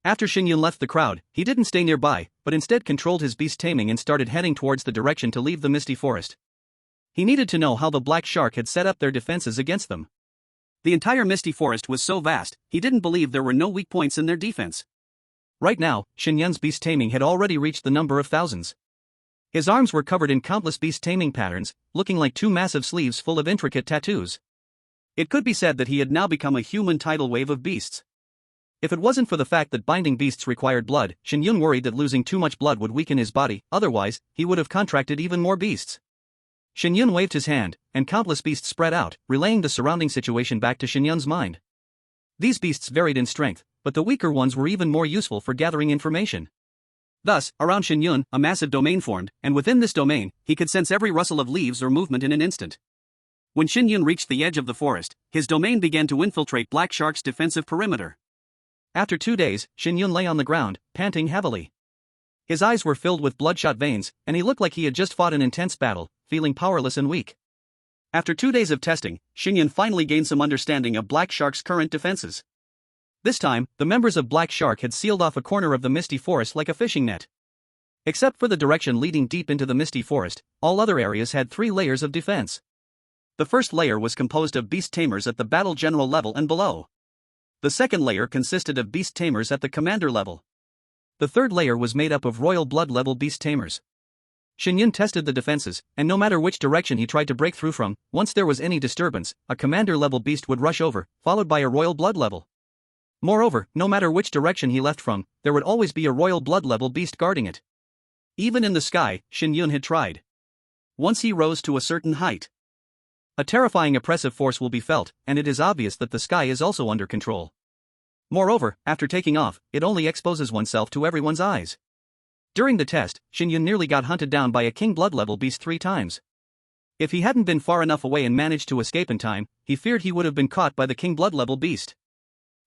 After Shen Yun left the crowd, he didn't stay nearby, but instead controlled his beast taming and started heading towards the direction to leave the misty forest. He needed to know how the black shark had set up their defenses against them. The entire misty forest was so vast, he didn't believe there were no weak points in their defense. Right now, Shen Yun's beast taming had already reached the number of thousands. His arms were covered in countless beast-taming patterns, looking like two massive sleeves full of intricate tattoos. It could be said that he had now become a human tidal wave of beasts. If it wasn't for the fact that binding beasts required blood, Shen Yun worried that losing too much blood would weaken his body, otherwise, he would have contracted even more beasts. Shen Yun waved his hand, and countless beasts spread out, relaying the surrounding situation back to Shen Yun's mind. These beasts varied in strength, but the weaker ones were even more useful for gathering information. Thus, around Shen Yun, a massive domain formed, and within this domain, he could sense every rustle of leaves or movement in an instant. When Shen Yun reached the edge of the forest, his domain began to infiltrate Black Shark's defensive perimeter. After 2 days, Shen Yun lay on the ground, panting heavily. His eyes were filled with bloodshot veins, and he looked like he had just fought an intense battle, feeling powerless and weak. After 2 days of testing, Shen Yun finally gained some understanding of Black Shark's current defenses. This time, the members of Black Shark had sealed off a corner of the misty forest like a fishing net. Except for the direction leading deep into the misty forest, all other areas had 3 layers of defense. The first layer was composed of beast tamers at the battle general level and below. The second layer consisted of beast tamers at the commander level. The third layer was made up of royal blood level beast tamers. Shen Yun tested the defenses, and no matter which direction he tried to break through from, once there was any disturbance, a commander level beast would rush over, followed by a royal blood level. Moreover, no matter which direction he left from, there would always be a royal blood level beast guarding it. Even in the sky, Shen Yun had tried. Once he rose to a certain height, a terrifying oppressive force will be felt, and it is obvious that the sky is also under control. Moreover, after taking off, it only exposes oneself to everyone's eyes. During the test, Shen Yun nearly got hunted down by a king blood level beast 3 times. If he hadn't been far enough away and managed to escape in time, he feared he would have been caught by the king blood level beast.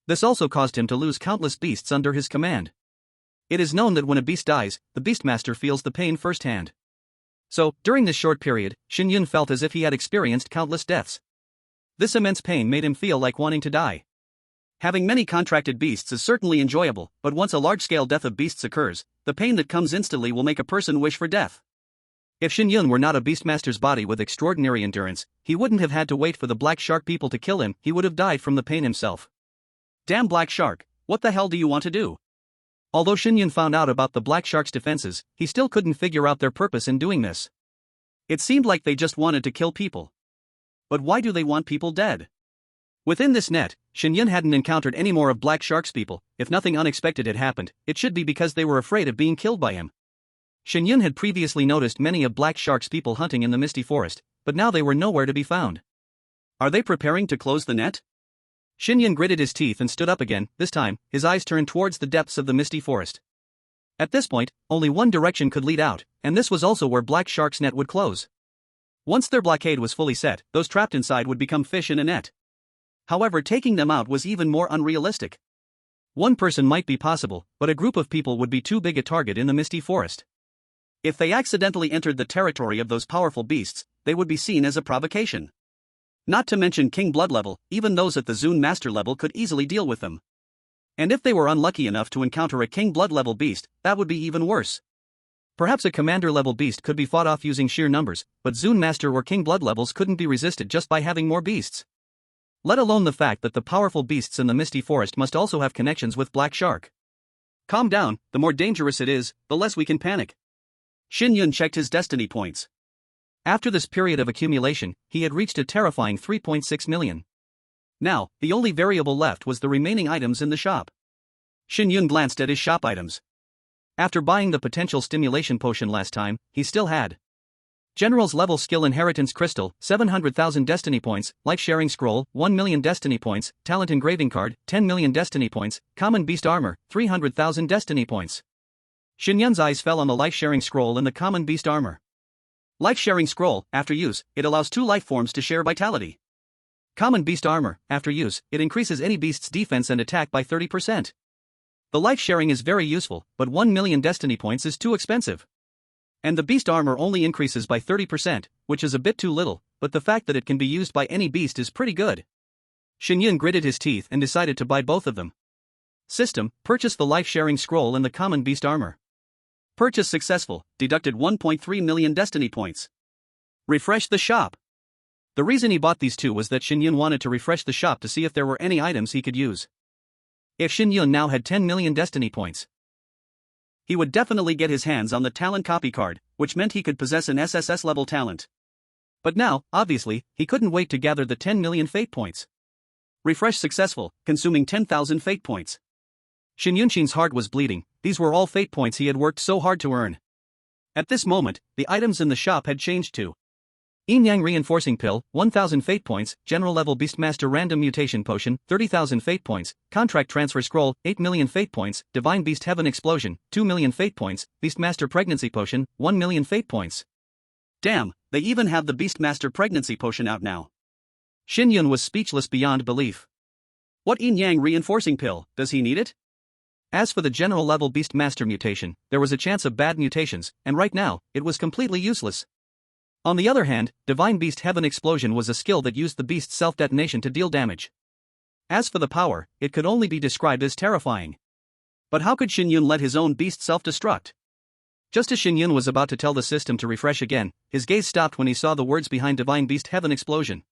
This also caused him to lose countless beasts under his command. It is known that when a beast dies, the beastmaster feels the pain firsthand. So, during this short period, Shen Yun felt as if he had experienced countless deaths. This immense pain made him feel like wanting to die. Having many contracted beasts is certainly enjoyable, but once a large-scale death of beasts occurs, the pain that comes instantly will make a person wish for death. If Shen Yun were not a beastmaster's body with extraordinary endurance, he wouldn't have had to wait for the Black Shark people to kill him, he would have died from the pain himself. Damn Black Shark, what the hell do you want to do? Although Shen Yun found out about the Black Shark's defenses, he still couldn't figure out their purpose in doing this. It seemed like they just wanted to kill people. But why do they want people dead? Within this net, Shen Yun hadn't encountered any more of Black Shark's people. If nothing unexpected had happened, it should be because they were afraid of being killed by him. Shen Yun had previously noticed many of Black Shark's people hunting in the misty forest, but now they were nowhere to be found. Are they preparing to close the net? Shen Yun gritted his teeth and stood up again. This time, his eyes turned towards the depths of the misty forest. At this point, only one direction could lead out, and this was also where Black Shark's net would close. Once their blockade was fully set, those trapped inside would become fish in a net. However, taking them out was even more unrealistic. One person might be possible, but a group of people would be too big a target in the misty forest. If they accidentally entered the territory of those powerful beasts, they would be seen as a provocation. Not to mention King Blood level, even those at the Zune Master level could easily deal with them. And if they were unlucky enough to encounter a King Blood level beast, that would be even worse. Perhaps a Commander level beast could be fought off using sheer numbers, but Zune Master or King Blood levels couldn't be resisted just by having more beasts. Let alone the fact that the powerful beasts in the misty forest must also have connections with Black Shark. Calm down, the more dangerous it is, the less we can panic. Shen Yun checked his destiny points. After this period of accumulation, he had reached a terrifying 3.6 million. Now, the only variable left was the remaining items in the shop. Shen Yun glanced at his shop items. After buying the potential stimulation potion last time, he still had General's level skill inheritance crystal, 700,000 destiny points, life sharing scroll, 1 million destiny points, talent engraving card, 10 million destiny points, common beast armor, 300,000 destiny points. Shen Yun's eyes fell on the life sharing scroll and the common beast armor. Life sharing scroll, after use, it allows 2 life forms to share vitality. Common beast armor, after use, it increases any beast's defense and attack by 30%. The life sharing is very useful, but 1 million destiny points is too expensive. And the beast armor only increases by 30%, which is a bit too little, but the fact that it can be used by any beast is pretty good. Shen Yun gritted his teeth and decided to buy both of them. System, purchase the life sharing scroll and the common beast armor. Purchase successful, deducted 1.3 million destiny points. Refresh the shop. The reason he bought these two was that Shen Yun wanted to refresh the shop to see if there were any items he could use. If Shen Yun now had 10 million destiny points, he would definitely get his hands on the talent copy card, which meant he could possess an SSS level talent. But now, obviously, he couldn't wait to gather the 10 million fate points. Refresh successful, consuming 10,000 fate points. Shen Yunshin's heart was bleeding. These were all fate points he had worked so hard to earn. At this moment, the items in the shop had changed to Yin Yang Reinforcing Pill, 1000 Fate Points, General Level Beastmaster Random Mutation Potion, 30,000 Fate Points, Contract Transfer Scroll, 8 million Fate Points, Divine Beast Heaven Explosion, 2 million Fate Points, Beastmaster Pregnancy Potion, 1 million Fate Points. Damn, they even have the Beastmaster Pregnancy Potion out now. Shen Yun was speechless beyond belief. What Yin Yang Reinforcing Pill, does he need it? As for the General Level Beastmaster Mutation, there was a chance of bad mutations, and right now, it was completely useless. On the other hand, Divine Beast Heaven Explosion was a skill that used the beast's self-detonation to deal damage. As for the power, it could only be described as terrifying. But how could Shen Yun let his own beast self-destruct? Just as Shen Yun was about to tell the system to refresh again, his gaze stopped when he saw the words behind Divine Beast Heaven Explosion.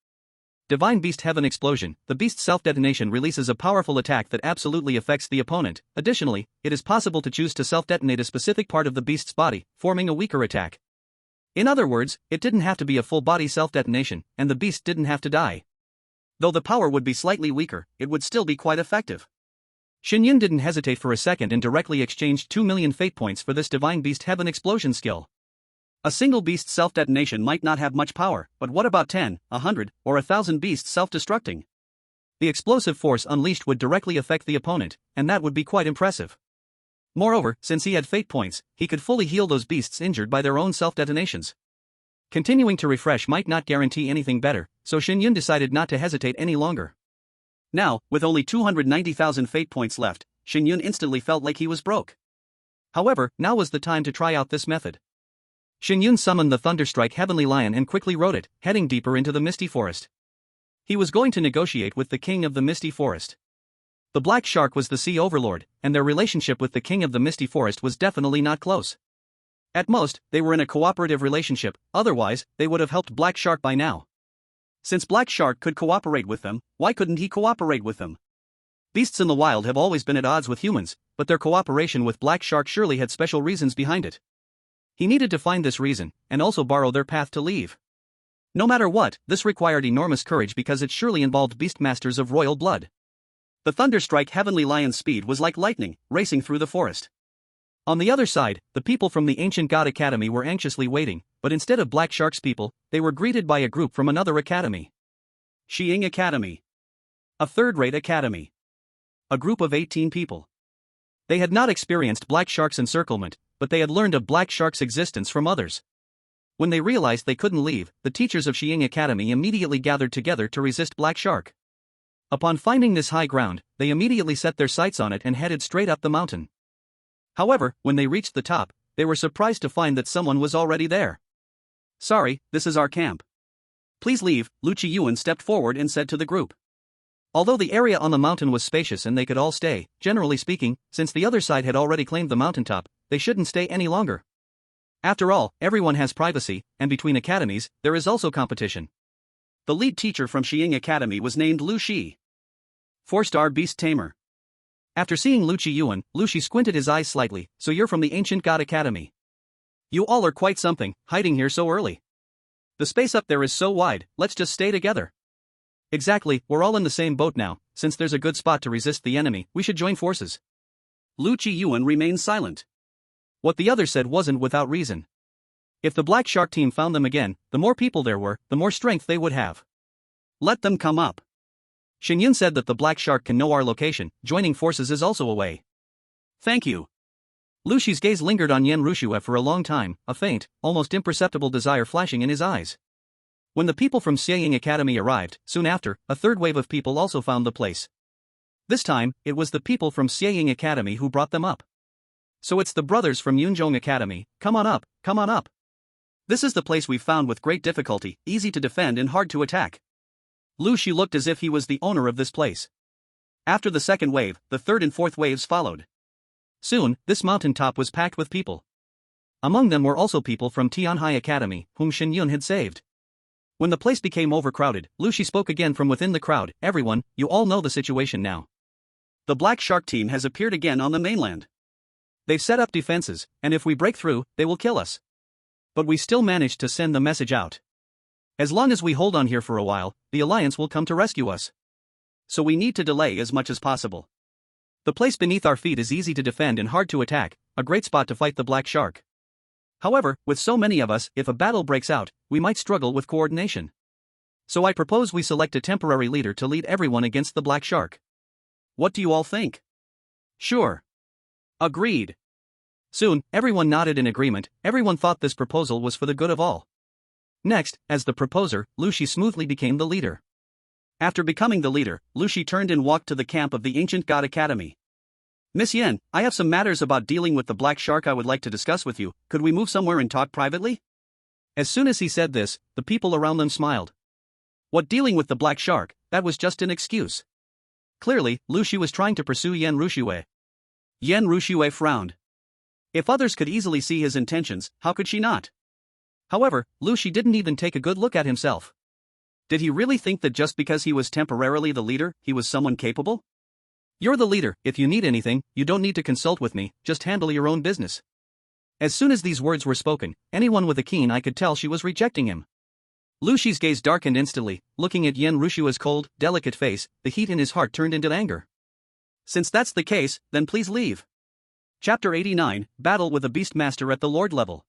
Divine Beast Heaven Explosion, the beast's self-detonation releases a powerful attack that absolutely affects the opponent. Additionally, it is possible to choose to self-detonate a specific part of the beast's body, forming a weaker attack. In other words, it didn't have to be a full-body self-detonation, and the beast didn't have to die. Though the power would be slightly weaker, it would still be quite effective. Shen Yun didn't hesitate for a second and directly exchanged 2 million Fate Points for this Divine Beast Heaven Explosion skill. A single beast's self-detonation might not have much power, but what about 10, 100, or 1,000 beasts self-destructing? The explosive force unleashed would directly affect the opponent, and that would be quite impressive. Moreover, since he had Fate Points, he could fully heal those beasts injured by their own self-detonations. Continuing to refresh might not guarantee anything better, so Shen Yun decided not to hesitate any longer. Now, with only 290,000 Fate Points left, Shen Yun instantly felt like he was broke. However, now was the time to try out this method. Shen Yun summoned the Thunderstrike Heavenly Lion and quickly rode it, heading deeper into the Misty Forest. He was going to negotiate with the King of the Misty Forest. The Black Shark was the Sea Overlord, and their relationship with the King of the Misty Forest was definitely not close. At most, they were in a cooperative relationship, otherwise, they would have helped Black Shark by now. Since Black Shark could cooperate with them, why couldn't he cooperate with them? Beasts in the wild have always been at odds with humans, but their cooperation with Black Shark surely had special reasons behind it. He needed to find this reason, and also borrow their path to leave. No matter what, this required enormous courage because it surely involved beastmasters of royal blood. The Thunderstrike Heavenly Lion's speed was like lightning, racing through the forest. On the other side, the people from the Ancient God Academy were anxiously waiting, but instead of Black Shark's people, they were greeted by a group from another academy. Xiying Academy. A third-rate academy. A group of 18 people. They had not experienced Black Shark's encirclement, but they had learned of Black Shark's existence from others. When they realized they couldn't leave, the teachers of Xiying Academy immediately gathered together to resist Black Shark. Upon finding this high ground, they immediately set their sights on it and headed straight up the mountain. However, when they reached the top, they were surprised to find that someone was already there. "Sorry, this is our camp. Please leave," Lu Qiyuan stepped forward and said to the group. Although the area on the mountain was spacious and they could all stay, generally speaking, since the other side had already claimed the mountaintop, they shouldn't stay any longer. After all, everyone has privacy, and between academies, there is also competition. The lead teacher from Xiying Academy was named Lu Shi. 4-star Beast Tamer. After seeing Lu Qiyuan, Lu Shi squinted his eyes slightly. "So you're from the Ancient God Academy. You all are quite something, hiding here so early. The space up there is so wide, let's just stay together." "Exactly, we're all in the same boat now, since there's a good spot to resist the enemy, we should join forces." Lu Qiyuan remained silent. What the others said wasn't without reason. If the Black Shark team found them again, the more people there were, the more strength they would have. "Let them come up." Shen Yun said that the Black Shark can know our location, joining forces is also a way. "Thank you." Lu Shi's gaze lingered on Yan Rushue for a long time, a faint, almost imperceptible desire flashing in his eyes. When the people from Xiying Academy arrived, soon after, a third wave of people also found the place. This time, it was the people from Xiying Academy who brought them up. "So it's the brothers from Yunzhong Academy, come on up, come on up. This is the place we've found with great difficulty, easy to defend and hard to attack." Lu Shi looked as if he was the owner of this place. After the second wave, the third and fourth waves followed. Soon, this mountain top was packed with people. Among them were also people from Tianhai Academy, whom Shen Yun had saved. When the place became overcrowded, Lu Shi spoke again from within the crowd. "Everyone, you all know the situation now. The Black Shark team has appeared again on the mainland. They've set up defenses, and if we break through, they will kill us. But we still managed to send the message out. As long as we hold on here for a while, the Alliance will come to rescue us. So we need to delay as much as possible. The place beneath our feet is easy to defend and hard to attack, a great spot to fight the Black Shark. However, with so many of us, if a battle breaks out, we might struggle with coordination. So I propose we select a temporary leader to lead everyone against the black shark. What do you all think? Sure. Agreed. Soon, everyone nodded in agreement. Everyone thought this proposal was for the good of all. Next, as the proposer, Lu Shi smoothly became the leader. After becoming the leader, Lu Shi turned and walked to the camp of the Ancient God Academy. Miss Yen, I have some matters about dealing with the black shark I would like to discuss with you. Could we move somewhere and talk privately? As soon as he said this, the people around them smiled. What dealing with the black shark, that was just an excuse. Clearly, Lu Shi was trying to pursue Yen Rushiwei. Yen Rushiwei frowned. If others could easily see his intentions, how could she not? However, Lu Shi didn't even take a good look at himself. Did he really think that just because he was temporarily the leader, he was someone capable? You're the leader, if you need anything, you don't need to consult with me, just handle your own business. As soon as these words were spoken, anyone with a keen eye could tell she was rejecting him. Lu Shi's gaze darkened instantly. Looking at Yen Rushiwei's cold, delicate face, the heat in his heart turned into anger. Since that's the case, then please leave. Chapter 89, Battle with a Beastmaster at the Lord level.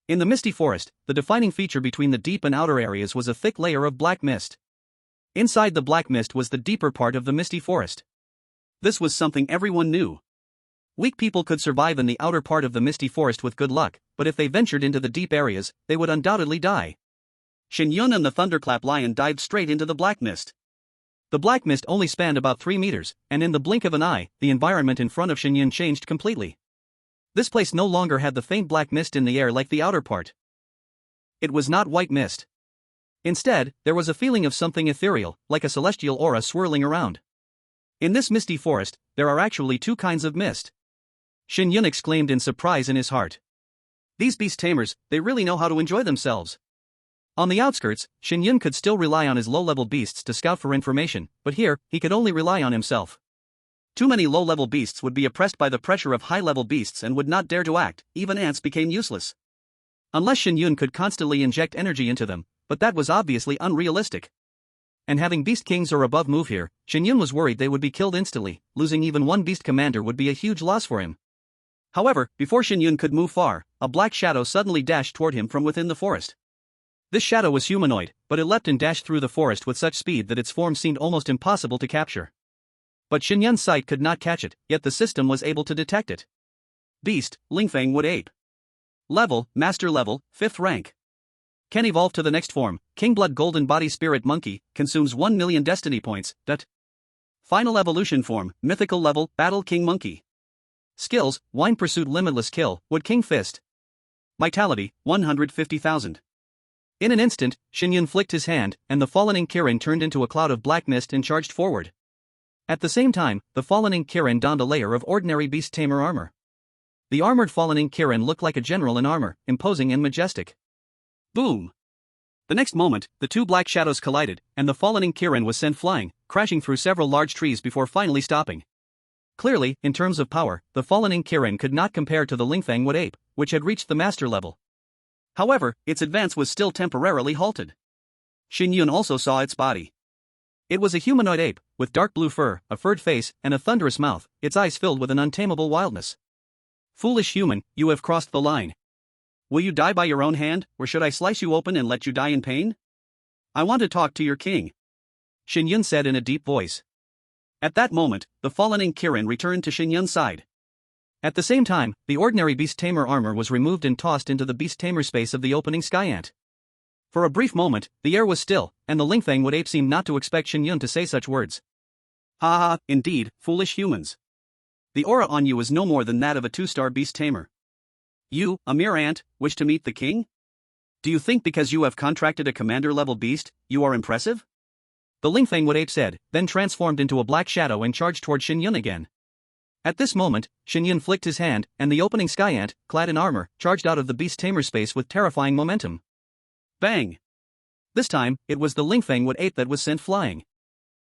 In the misty forest, the defining feature between the deep and outer areas was a thick layer of black mist. Inside the black mist was the deeper part of the misty forest. This was something everyone knew. Weak people could survive in the outer part of the misty forest with good luck, but if they ventured into the deep areas, they would undoubtedly die. Shen Yun and the thunderclap lion dived straight into the black mist. The black mist only spanned about 3 meters, and in the blink of an eye, the environment in front of Shen Yun changed completely. This place no longer had the faint black mist in the air like the outer part. It was not white mist. Instead, there was a feeling of something ethereal, like a celestial aura swirling around. In this misty forest, there are actually 2 kinds of mist. Shen Yun exclaimed in surprise in his heart. These beast tamers, they really know how to enjoy themselves. On the outskirts, Shen Yun could still rely on his low-level beasts to scout for information, but here, he could only rely on himself. Too many low-level beasts would be oppressed by the pressure of high-level beasts and would not dare to act. Even ants became useless. Unless Shen Yun could constantly inject energy into them, but that was obviously unrealistic. And having beast kings or above move here, Shen Yun was worried they would be killed instantly. Losing even one beast commander would be a huge loss for him. However, before Shen Yun could move far, a black shadow suddenly dashed toward him from within the forest. This shadow was humanoid, but it leapt and dashed through the forest with such speed that its form seemed almost impossible to capture. But Shen Yun's sight could not catch it, yet the system was able to detect it. Beast, Lingfang Wood Ape. Level, Master Level, 5th rank. Can evolve to the next form, King Blood Golden Body Spirit Monkey, consumes 1 million destiny points. Final evolution form, Mythical Level, Battle King Monkey. Skills, Wine Pursuit Limitless Kill, Wood King Fist. Vitality, 150,000. In an instant, Shen Yun flicked his hand, and the fallen Ink Kirin turned into a cloud of black mist and charged forward. At the same time, the fallen Ink Kirin donned a layer of ordinary beast tamer armor. The armored fallen Ink Kirin looked like a general in armor, imposing and majestic. Boom! The next moment, the 2 black shadows collided, and the fallen Ink Kirin was sent flying, crashing through several large trees before finally stopping. Clearly, in terms of power, the fallen Ink Kirin could not compare to the Lingfang Wood Ape, which had reached the master level. However, its advance was still temporarily halted. Shen Yun also saw its body. It was a humanoid ape, with dark blue fur, a furred face, and a thunderous mouth, its eyes filled with an untamable wildness. Foolish human, you have crossed the line. Will you die by your own hand, or should I slice you open and let you die in pain? I want to talk to your king. Shen Yun said in a deep voice. At that moment, the fallen Ink Kirin returned to Shen Yun's side. At the same time, the ordinary beast tamer armor was removed and tossed into the beast tamer space of the opening sky ant. For a brief moment, the air was still, and the Lingfang Wood Ape seemed not to expect Shen Yun to say such words. Ha ha, indeed, foolish humans. The aura on you is no more than that of a 2-star beast tamer. You, a mere ant, wish to meet the king? Do you think because you have contracted a commander-level beast, you are impressive? The Lingfang Wood Ape said, then transformed into a black shadow and charged toward Shen Yun again. At this moment, Shen Yun flicked his hand, and the opening sky ant, clad in armor, charged out of the beast tamer space with terrifying momentum. Bang! This time, it was the Lingfang Wood Ape that was sent flying.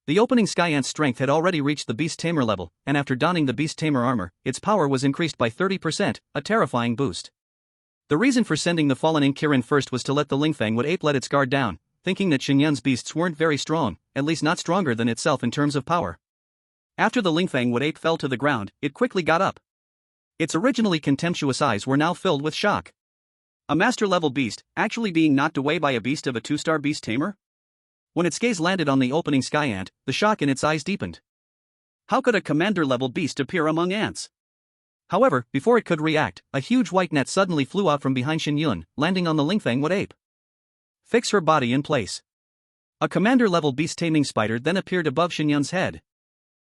The opening sky ant's strength had already reached the beast tamer level, and after donning the beast tamer armor, its power was increased by 30%, a terrifying boost. The reason for sending the fallen Ink Kirin first was to let the Lingfang Wood Ape let its guard down, thinking that Shen Yun's beasts weren't very strong, at least not stronger than itself in terms of power. After the Lingfang Wood Ape fell to the ground, it quickly got up. Its originally contemptuous eyes were now filled with shock. A master-level beast, actually being knocked away by a beast of a 2-star beast tamer? When its gaze landed on the opening sky ant, the shock in its eyes deepened. How could a commander-level beast appear among ants? However, before it could react, a huge white net suddenly flew out from behind Shen Yun, landing on the Lingfang wood ape. Fix her body in place. A commander-level beast-taming spider then appeared above Shen Yun's head.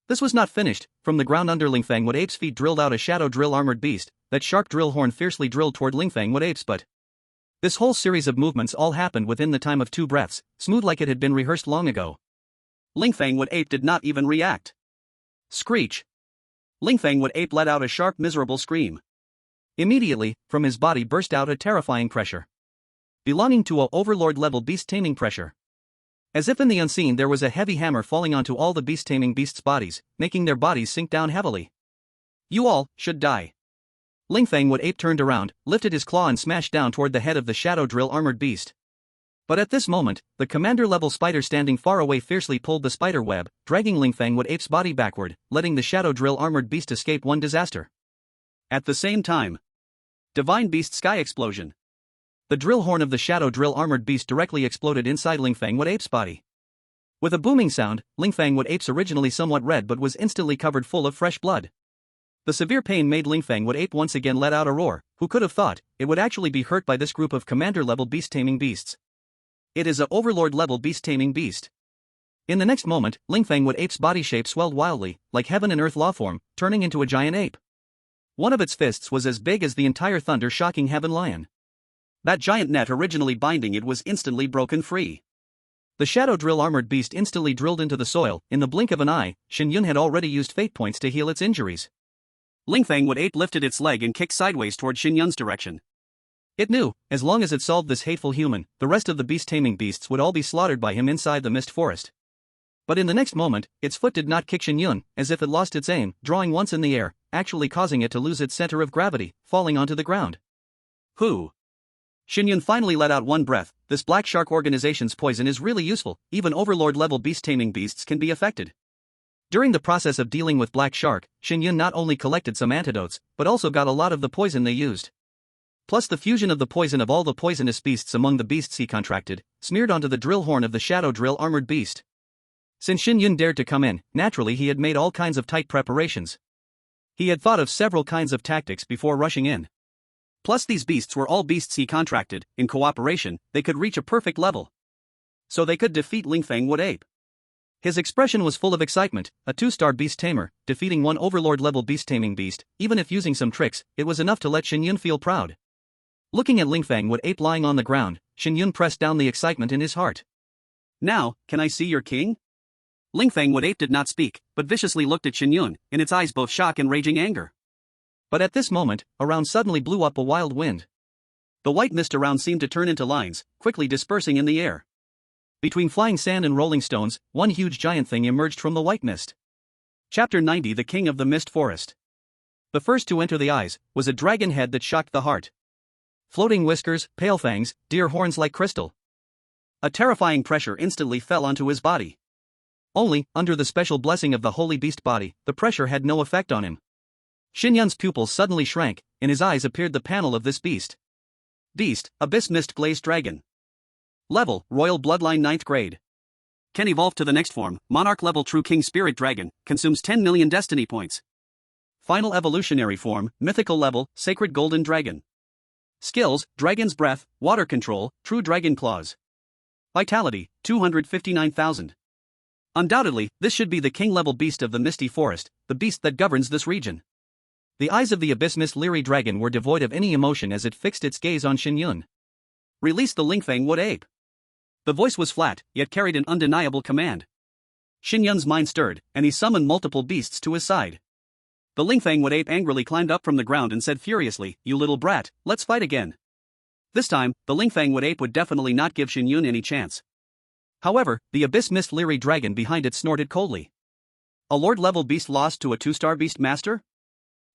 This was not finished. From the ground under Lingfang wood ape's feet drilled out a shadow drill armored beast. That sharp drill horn fiercely drilled toward Lingfang wood ape's butt. This whole series of movements all happened within the time of 2 breaths, smooth like it had been rehearsed long ago. Lingfang wood ape did not even react. Screech. Lingfang wood ape let out a sharp miserable scream. Immediately, from his body burst out a terrifying pressure. Belonging to a overlord-level beast-taming pressure. As if in the unseen there was a heavy hammer falling onto all the beast-taming beasts' bodies, making their bodies sink down heavily. You all should die. Lingfang wood ape turned around, lifted his claw and smashed down toward the head of the shadow drill armored beast. But at this moment, the commander-level spider standing far away fiercely pulled the spider web, dragging Lingfang wood ape's body backward, letting the shadow drill armored beast escape one disaster. At the same time, Divine Beast Sky Explosion. The drill horn of the shadow drill armored beast directly exploded inside Lingfang wood ape's body. With a booming sound, Lingfang wood ape's originally somewhat red but was instantly covered full of fresh blood. The severe pain made Lingfang wood ape once again let out a roar. Who could have thought it would actually be hurt by this group of commander-level beast-taming beasts? It is a overlord-level beast-taming beast. In the next moment, Lingfang wood ape's body shape swelled wildly, like heaven and earth lawform, turning into a giant ape. One of its fists was as big as the entire thunder-shocking heaven lion. That giant net originally binding it was instantly broken free. The shadow drill armored beast instantly drilled into the soil. In the blink of an eye, Shen Yun had already used fate points to heal its injuries. Lingfang wood ape lifted its leg and kicked sideways toward Shen Yun's direction. It knew, as long as it solved this hateful human, the rest of the beast-taming beasts would all be slaughtered by him inside the mist forest. But in the next moment, its foot did not kick Shen Yun, as if it lost its aim, drawing once in the air, actually causing it to lose its center of gravity, falling onto the ground. Who? Shen Yun finally let out one breath. This black shark organization's poison is really useful. Even overlord-level beast-taming beasts can be affected. During the process of dealing with black shark, Shen Yun not only collected some antidotes, but also got a lot of the poison they used. Plus the fusion of the poison of all the poisonous beasts among the beasts he contracted, smeared onto the drill horn of the shadow drill armored beast. Since Shen Yun dared to come in, naturally he had made all kinds of tight preparations. He had thought of several kinds of tactics before rushing in. Plus these beasts were all beasts he contracted. In cooperation, they could reach a perfect level. So they could defeat Lingfang wood ape. His expression was full of excitement. A 2-star beast tamer, defeating one overlord-level beast-taming beast, even if using some tricks, it was enough to let Shen Yun feel proud. Looking at Lingfang wood ape lying on the ground, Shen Yun pressed down the excitement in his heart. Now, can I see your king? Lingfang wood ape did not speak, but viciously looked at Shen Yun, in its eyes both shock and raging anger. But at this moment, around suddenly blew up a wild wind. The white mist around seemed to turn into lines, quickly dispersing in the air. Between flying sand and rolling stones, one huge giant thing emerged from the white mist. Chapter 90 The King of the Mist Forest. The first to enter the eyes was a dragon head that shocked the heart. Floating whiskers, pale fangs, deer horns like crystal. A terrifying pressure instantly fell onto his body. Only, under the special blessing of the holy beast body, the pressure had no effect on him. Shen Yun's pupils suddenly shrank, in his eyes appeared the panel of this beast. Beast, Abyss Mist Glazed Dragon. Level, Royal Bloodline 9th grade. Can evolve to the next form, Monarch level True King Spirit Dragon, consumes 10 million destiny points. Final evolutionary form, Mythical level, Sacred Golden Dragon. Skills, Dragon's Breath, Water Control, True Dragon Claws. Vitality, 259,000. Undoubtedly, this should be the king-level beast of the Misty Forest, the beast that governs this region. The eyes of the Abyss Mist Leery Dragon were devoid of any emotion as it fixed its gaze on Shen Yun. Release the Lingfang wood ape. The voice was flat, yet carried an undeniable command. Shen Yun's mind stirred, and he summoned multiple beasts to his side. The Lingfang wood ape angrily climbed up from the ground and said furiously, "You little brat, let's fight again." This time, the Lingfang wood ape would definitely not give Shen Yun any chance. However, the Abyss Mist Leery Dragon behind it snorted coldly. A lord-level beast lost to a 2-star beast master?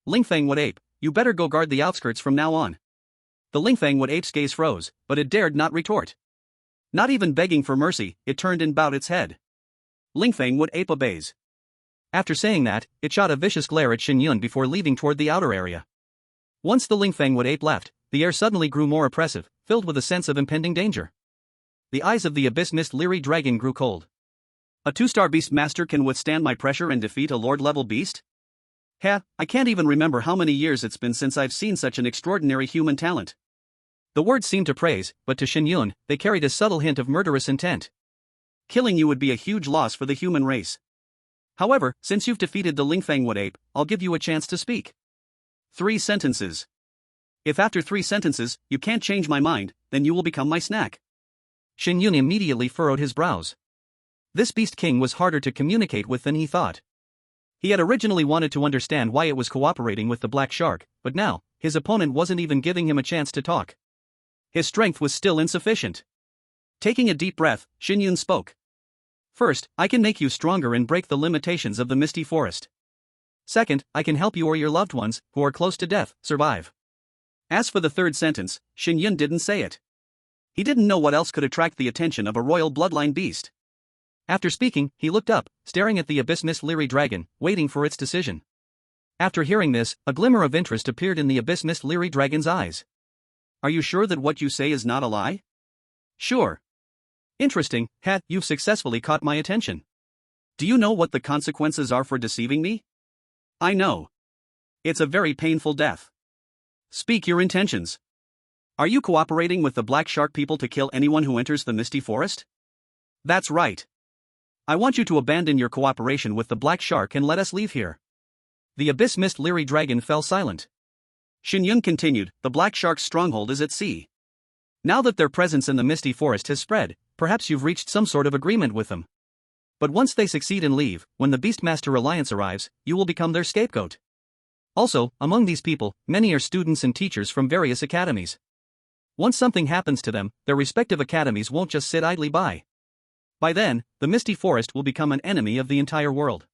Lingfang wood ape, you better go guard the outskirts from now on. The Lingfang wood ape's gaze froze, but it dared not retort. Not even begging for mercy, it turned and bowed its head. Lingfang wood ape obeys. After saying that, it shot a vicious glare at Shen Yun before leaving toward the outer area. Once the Lingfang wood ape left, the air suddenly grew more oppressive, filled with a sense of impending danger. The eyes of the abyss mist leery dragon grew cold. A 2-star beast master can withstand my pressure and defeat a lord-level beast? Heh, I can't even remember how many years it's been since I've seen such an extraordinary human talent. The words seemed to praise, but to Shen Yun, they carried a subtle hint of murderous intent. Killing you would be a huge loss for the human race. However, since you've defeated the Lingfangwood ape, I'll give you a chance to speak. 3 sentences. If after 3 sentences, you can't change my mind, then you will become my snack. Shen Yun immediately furrowed his brows. This beast king was harder to communicate with than he thought. He had originally wanted to understand why it was cooperating with the black shark, but now, his opponent wasn't even giving him a chance to talk. His strength was still insufficient. Taking a deep breath, Shen Yun spoke. First, I can make you stronger and break the limitations of the misty forest. Second, I can help you or your loved ones, who are close to death, survive. As for the third sentence, Shen Yun didn't say it. He didn't know what else could attract the attention of a royal bloodline beast. After speaking, he looked up, staring at the abyss mist leery dragon, waiting for its decision. After hearing this, a glimmer of interest appeared in the abyss mist leery dragon's eyes. Are you sure that what you say is not a lie? Sure. Interesting, you've successfully caught my attention. Do you know what the consequences are for deceiving me? I know. It's a very painful death. Speak your intentions. Are you cooperating with the black shark people to kill anyone who enters the misty forest? That's right. I want you to abandon your cooperation with the black shark and let us leave here. The abyss mist leery dragon fell silent. Shen Yun continued, the black shark's stronghold is at sea. Now that their presence in the misty forest has spread, perhaps you've reached some sort of agreement with them. But once they succeed and leave, when the Beastmaster Alliance arrives, you will become their scapegoat. Also, among these people, many are students and teachers from various academies. Once something happens to them, their respective academies won't just sit idly by. By then, the misty forest will become an enemy of the entire world.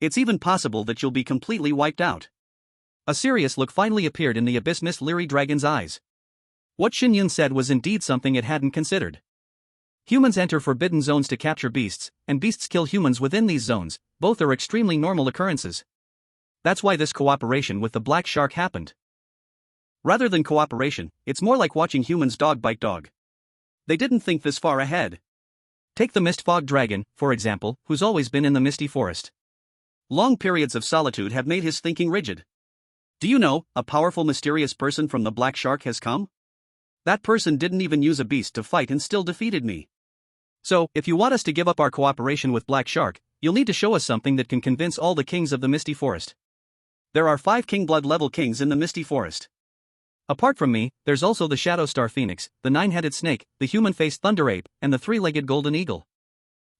It's even possible that you'll be completely wiped out. A serious look finally appeared in the abyss mist leery dragon's eyes. What Shen Yun said was indeed something it hadn't considered. Humans enter forbidden zones to capture beasts, and beasts kill humans within these zones. Both are extremely normal occurrences. That's why this cooperation with the black shark happened. Rather than cooperation, it's more like watching humans dog bite dog. They didn't think this far ahead. Take the mist fog dragon, for example, who's always been in the misty forest. Long periods of solitude have made his thinking rigid. Do you know, a powerful mysterious person from the black shark has come? That person didn't even use a beast to fight and still defeated me. So, if you want us to give up our cooperation with Black Shark, you'll need to show us something that can convince all the kings of the Misty Forest. There are 5 King Blood level kings in the Misty Forest. Apart from me, there's also the Shadow Star Phoenix, the 9-headed snake, the human-faced Thunder Ape, and the 3-legged Golden Eagle.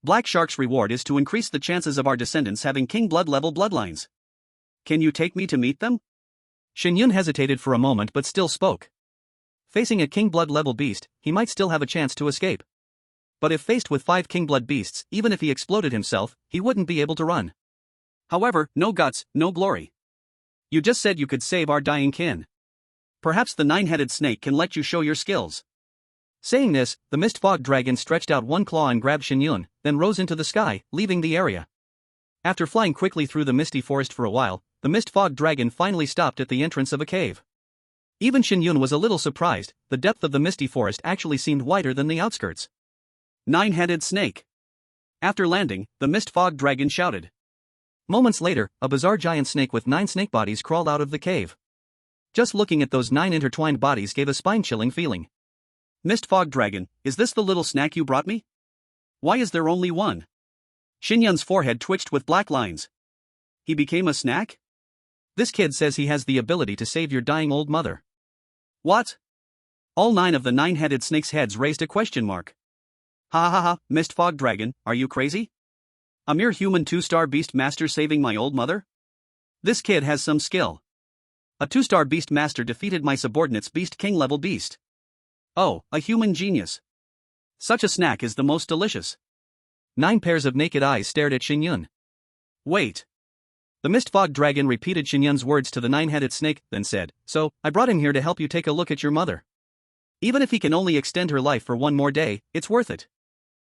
Black Shark's reward is to increase the chances of our descendants having King Blood level bloodlines. Can you take me to meet them? Shen Yun hesitated for a moment but still spoke. Facing a King Blood level beast, he might still have a chance to escape. But if faced with 5 King Blood beasts, even if he exploded himself, he wouldn't be able to run. However, no guts, no glory. You just said you could save our dying kin. Perhaps the 9-headed snake can let you show your skills. Saying this, the mist fog dragon stretched out one claw and grabbed Shen Yun, then rose into the sky, leaving the area. After flying quickly through the misty forest for a while, the mist fog dragon finally stopped at the entrance of a cave. Even Shen Yun was a little surprised. The depth of the misty forest actually seemed wider than the outskirts. 9-headed snake. After landing, the mist fog dragon shouted. Moments later, a bizarre giant snake with 9 snake bodies crawled out of the cave. Just looking at those 9 intertwined bodies gave a spine-chilling feeling. Mist fog dragon, is this the little snack you brought me? Why is there only one? Shen Yun's forehead twitched with black lines. He became a snack? This kid says he has the ability to save your dying old mother. What? All 9 of the 9-headed snake's heads raised a question mark. Ha ha ha, Mist Fog Dragon, are you crazy? A mere human 2-star beast master saving my old mother? This kid has some skill. A 2-star beast master defeated my subordinate's beast king level beast. Oh, a human genius. Such a snack is the most delicious. 9 pairs of naked eyes stared at Shen Yun. Wait. The Mist Fog Dragon repeated Shen Yun's words to the 9-headed snake, then said, so, I brought him here to help you take a look at your mother. Even if he can only extend her life for one more day, it's worth it.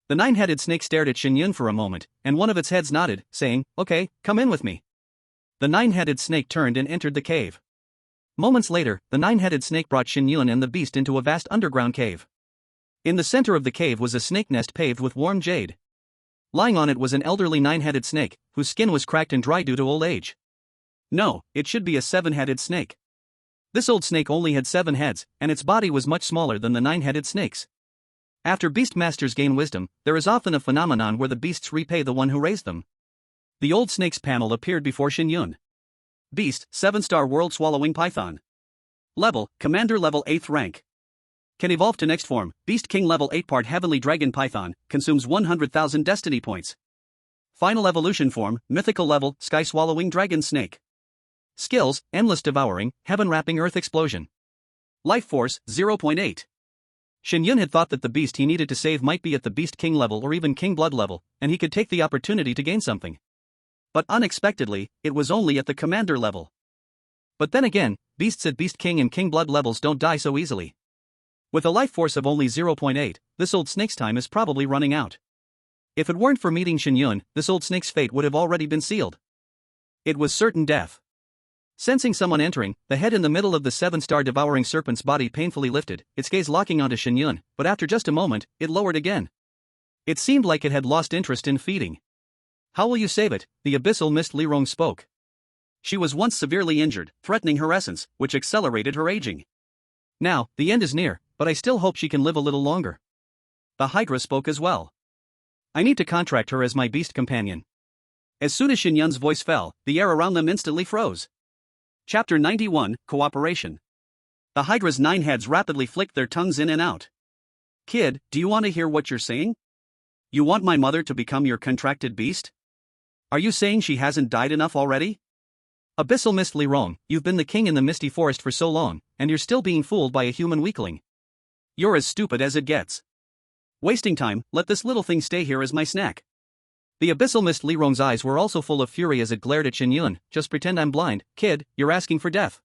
The 9-headed snake stared at Shen Yun for a moment, and one of its heads nodded, saying, okay, come in with me. The 9-headed snake turned and entered the cave. Moments later, the nine-headed snake brought Shen Yun and the beast into a vast underground cave. In the center of the cave was a snake nest paved with warm jade. Lying on it was an elderly nine-headed snake, whose skin was cracked and dry due to old age. No, it should be a seven-headed snake. This old snake only had 7 heads, and its body was much smaller than the 9-headed snake's. After beast masters gain wisdom, there is often a phenomenon where the beasts repay the one who raised them. The old snake's panel appeared before Shen Yun. Beast, 7-star world swallowing python. Level, commander level 8th rank. Can evolve to next form, beast king level 8 part heavenly dragon python, consumes 100,000 destiny points. Final evolution form, mythical level, sky swallowing dragon snake. Skills, endless devouring, heaven wrapping earth explosion. Life force, 0.8. Shen Yun had thought that the beast he needed to save might be at the beast king level or even king blood level, and he could take the opportunity to gain something. But unexpectedly, it was only at the commander level. But then again, beasts at beast king and king blood levels don't die so easily. With a life force of only 0.8, this old snake's time is probably running out. If it weren't for meeting Shen Yun, this old snake's fate would have already been sealed. It was certain death. Sensing someone entering, the head in the middle of the 7-star devouring serpent's body painfully lifted, its gaze locking onto Shen Yun, but after just a moment, it lowered again. It seemed like it had lost interest in feeding. How will you save it? The abyssal mist Lirong spoke. She was once severely injured, threatening her essence, which accelerated her aging. Now, the end is near, but I still hope she can live a little longer. The Hydra spoke as well. I need to contract her as my beast companion. As soon as Shen Yun's voice fell, the air around them instantly froze. Chapter 91, Cooperation. The Hydra's 9 heads rapidly flicked their tongues in and out. Kid, do you want to hear what you're saying? You want my mother to become your contracted beast? Are you saying she hasn't died enough already? Abyssal Mist Lirong, you've been the king in the misty forest for so long, and you're still being fooled by a human weakling. You're as stupid as it gets. Wasting time, let this little thing stay here as my snack. The abyssal mist Lirong's eyes were also full of fury as it glared at Shen Yun. Just pretend I'm blind, kid, you're asking for death.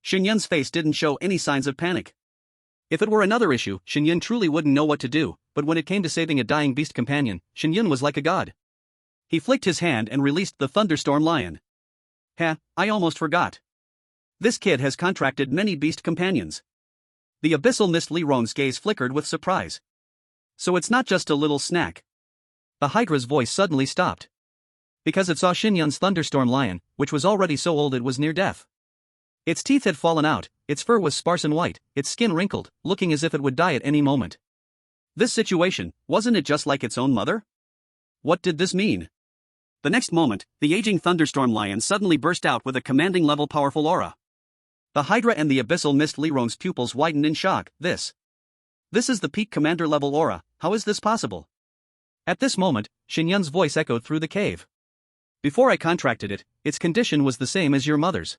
Shen Yun's face didn't show any signs of panic. If it were another issue, Shen Yun truly wouldn't know what to do, but when it came to saving a dying beast companion, Shen Yun was like a god. He flicked his hand and released the thunderstorm lion. I almost forgot. This kid has contracted many beast companions. The abyssal mist Lirong's gaze flickered with surprise. So it's not just a little snack. The Hydra's voice suddenly stopped. Because it saw Shen Yun's thunderstorm lion, which was already so old it was near death. Its teeth had fallen out, its fur was sparse and white, its skin wrinkled, looking as if it would die at any moment. This situation, wasn't it just like its own mother? What did this mean? The next moment, the aging thunderstorm lion suddenly burst out with a commanding level powerful aura. The Hydra and the abyssal mist Lirong's pupils widened in shock. This is the peak commander level aura, how is this possible? At this moment, Shen Yun's voice echoed through the cave. Before I contracted it, its condition was the same as your mother's.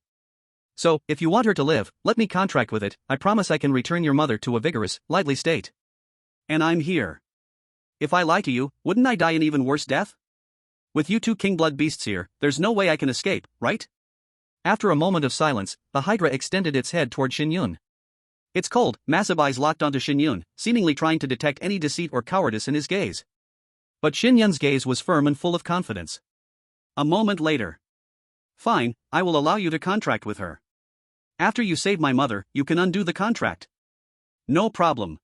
So, if you want her to live, let me contract with it. I promise I can return your mother to a vigorous, lively state. And I'm here. If I lie to you, wouldn't I die an even worse death? With you two king blood beasts here, there's no way I can escape, right? After a moment of silence, the Hydra extended its head toward Shen Yun. Its cold, massive eyes locked onto Shen Yun, seemingly trying to detect any deceit or cowardice in his gaze. But Shen Yun's gaze was firm and full of confidence. A moment later. Fine, I will allow you to contract with her. After you save my mother, you can undo the contract. No problem.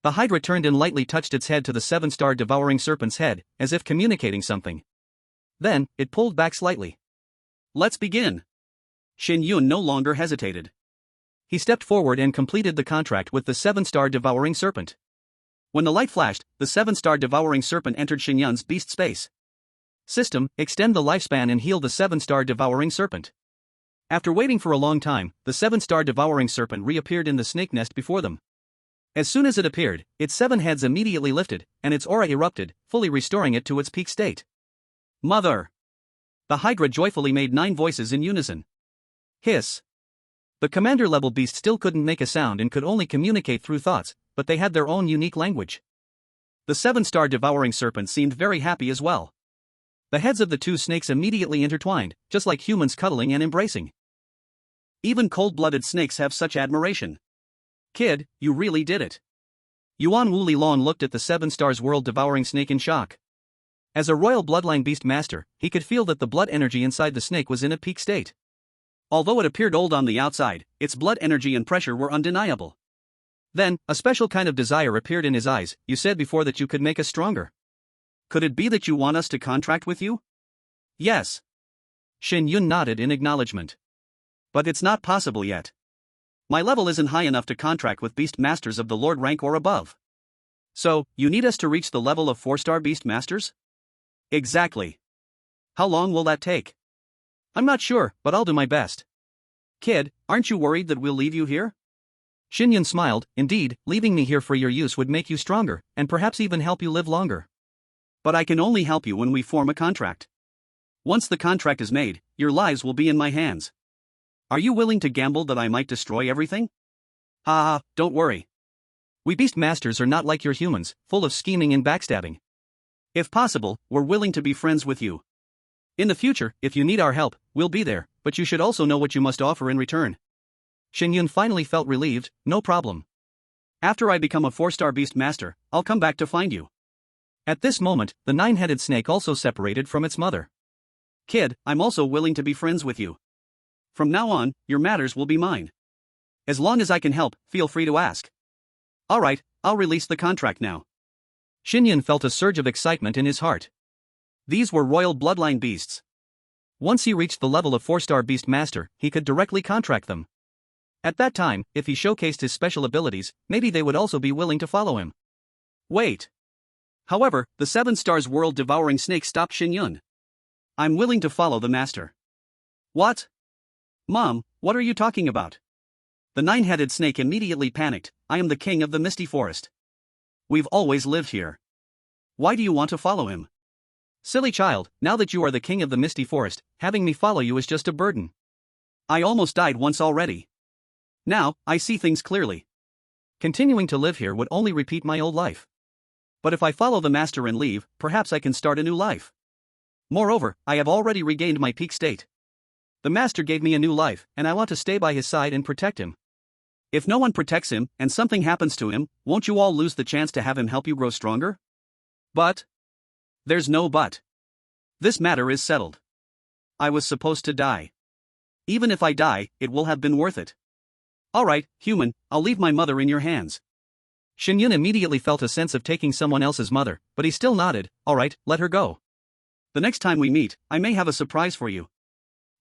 The Hydra turned and lightly touched its head to the 7-star devouring serpent's head, as if communicating something. Then, it pulled back slightly. Let's begin. Shen Yun no longer hesitated. He stepped forward and completed the contract with the 7-star devouring serpent. When the light flashed, the 7-star devouring serpent entered Shen Yun's beast space. System, extend the lifespan and heal the 7-star devouring serpent. After waiting for a long time, the 7-star devouring serpent reappeared in the snake nest before them. As soon as it appeared, its 7 heads immediately lifted, and its aura erupted, fully restoring it to its peak state. Mother! The Hydra joyfully made 9 voices in unison. Hiss! The commander-level beast still couldn't make a sound and could only communicate through thoughts, but they had their own unique language. The 7-star devouring serpent seemed very happy as well. The heads of the 2 snakes immediately intertwined, just like humans cuddling and embracing. Even cold-blooded snakes have such admiration. Kid, you really did it. Yuan Wu Lilong looked at the 7-stars world-devouring snake in shock. As a royal bloodline beast master, he could feel that the blood energy inside the snake was in a peak state. Although it appeared old on the outside, its blood energy and pressure were undeniable. Then, a special kind of desire appeared in his eyes. You said before that you could make us stronger. Could it be that you want us to contract with you? Yes. Shen Yun nodded in acknowledgement. But it's not possible yet. My level isn't high enough to contract with beast masters of the Lord rank or above. So, you need us to reach the level of 4-star beast masters? Exactly. How long will that take? I'm not sure, but I'll do my best. Kid, aren't you worried that we'll leave you here? Shen Yun smiled. Indeed, leaving me here for your use would make you stronger, and perhaps even help you live longer. But I can only help you when we form a contract. Once the contract is made, your lives will be in my hands. Are you willing to gamble that I might destroy everything? Ha ha, don't worry. We beast masters are not like your humans, full of scheming and backstabbing. If possible, we're willing to be friends with you. In the future, if you need our help, we'll be there, but you should also know what you must offer in return. Shen Yun finally felt relieved. No problem. After I become a 4-star beast master, I'll come back to find you. At this moment, the 9-headed snake also separated from its mother. Kid, I'm also willing to be friends with you. From now on, your matters will be mine. As long as I can help, feel free to ask. Alright, I'll release the contract now. Shen Yun felt a surge of excitement in his heart. These were royal bloodline beasts. Once he reached the level of 4-star beast master, he could directly contract them. At that time, if he showcased his special abilities, maybe they would also be willing to follow him. Wait. However, the 7 stars world devouring snake stopped Shen Yun. I'm willing to follow the master. What? Mom, what are you talking about? The 9-headed snake immediately panicked. I am the king of the misty forest. We've always lived here. Why do you want to follow him? Silly child, now that you are the king of the misty forest, having me follow you is just a burden. I almost died once already. Now, I see things clearly. Continuing to live here would only repeat my old life. But if I follow the master and leave, perhaps I can start a new life. Moreover, I have already regained my peak state. The master gave me a new life, and I want to stay by his side and protect him. If no one protects him, and something happens to him, won't you all lose the chance to have him help you grow stronger? But? There's no but. This matter is settled. I was supposed to die. Even if I die, it will have been worth it. Alright, human, I'll leave my mother in your hands. Shen Yun immediately felt a sense of taking someone else's mother, but he still nodded. Alright, let her go. The next time we meet, I may have a surprise for you.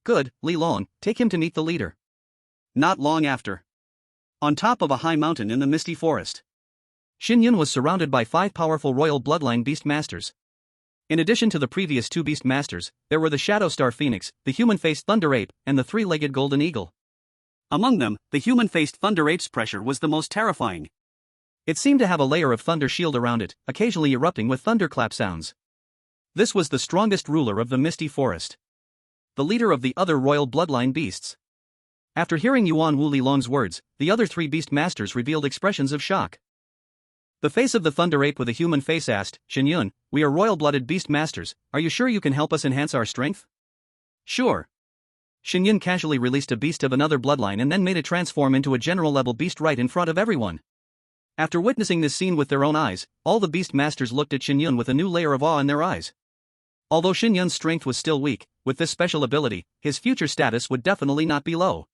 Good, Li Long, take him to meet the leader. Not long after. On top of a high mountain in the misty forest. Shen Yun was surrounded by 5 powerful royal bloodline beast masters. In addition to the previous 2 beast masters, there were the Shadow Star Phoenix, the human-faced Thunder Ape, and the 3-legged Golden Eagle. Among them, the human-faced Thunder Ape's pressure was the most terrifying. It seemed to have a layer of thunder shield around it, occasionally erupting with thunderclap sounds. This was the strongest ruler of the misty forest. The leader of the other royal bloodline beasts. After hearing Yuan Wu Lilong's words, the other 3 beast masters revealed expressions of shock. The face of the Thunder Ape with a human face asked, Shen Yun, we are royal-blooded beast masters, are you sure you can help us enhance our strength? Sure. Shen Yun casually released a beast of another bloodline and then made it transform into a general-level beast right in front of everyone. After witnessing this scene with their own eyes, all the beast masters looked at Shen Yun with a new layer of awe in their eyes. Although Shen Yun's strength was still weak, with this special ability, his future status would definitely not be low.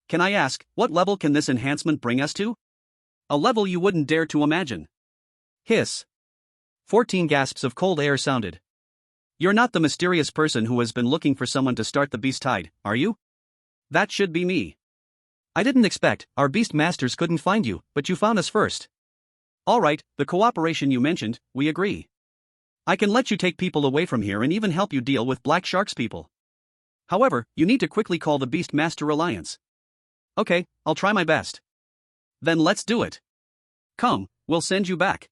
Can I ask, what level can this enhancement bring us to? A level you wouldn't dare to imagine. Hiss. 14 gasps of cold air sounded. You're not the mysterious person who has been looking for someone to start the beast tide, are you? That should be me. I didn't expect, our beast masters couldn't find you, but you found us first. Alright, the cooperation you mentioned, we agree. I can let you take people away from here and even help you deal with Black Shark's people. However, you need to quickly call the Beast Master Alliance. Okay, I'll try my best. Then let's do it. Come, we'll send you back.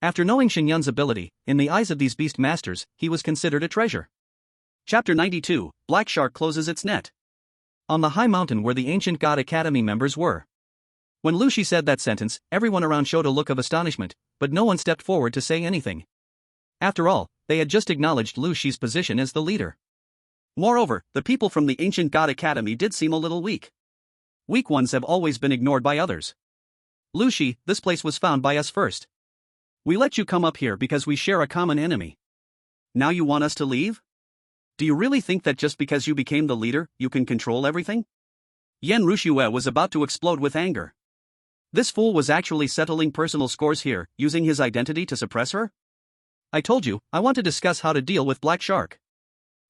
After knowing Shen Yun's ability, in the eyes of these beast masters, he was considered a treasure. Chapter 92, Black Shark closes its net. On the high mountain where the ancient God Academy members were. When Lu Shi said that sentence, everyone around showed a look of astonishment, but no one stepped forward to say anything. After all, they had just acknowledged Lu Shi's position as the leader. Moreover, the people from the ancient God Academy did seem a little weak. Weak ones have always been ignored by others. Lu Shi, this place was found by us first. We let you come up here because we share a common enemy. Now you want us to leave? Do you really think that just because you became the leader, you can control everything? Yan Rushue was about to explode with anger. This fool was actually settling personal scores here, using his identity to suppress her? I told you, I want to discuss how to deal with Black Shark.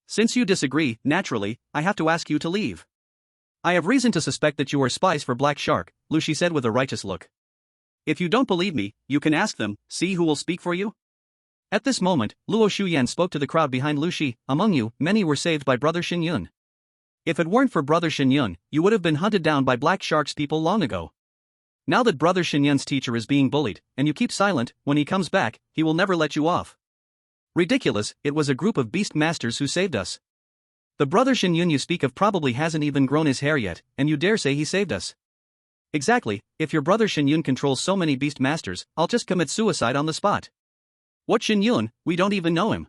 Since you disagree, naturally, I have to ask you to leave. I have reason to suspect that you are spies for Black Shark, Lucy said with a righteous look. If you don't believe me, you can ask them, see who will speak for you? At this moment, Luo Shuyan spoke to the crowd behind Lu Shi. Among you, many were saved by Brother Shen Yun. If it weren't for Brother Shen Yun, you would have been hunted down by Black Shark's people long ago. Now that Brother Shen Yun's teacher is being bullied, and you keep silent, when he comes back, he will never let you off. Ridiculous, it was a group of beast masters who saved us. The Brother Shen Yun you speak of probably hasn't even grown his hair yet, and you dare say he saved us. Exactly, if your Brother Shen Yun controls so many beast masters, I'll just commit suicide on the spot. What Shen Yun? We don't even know him.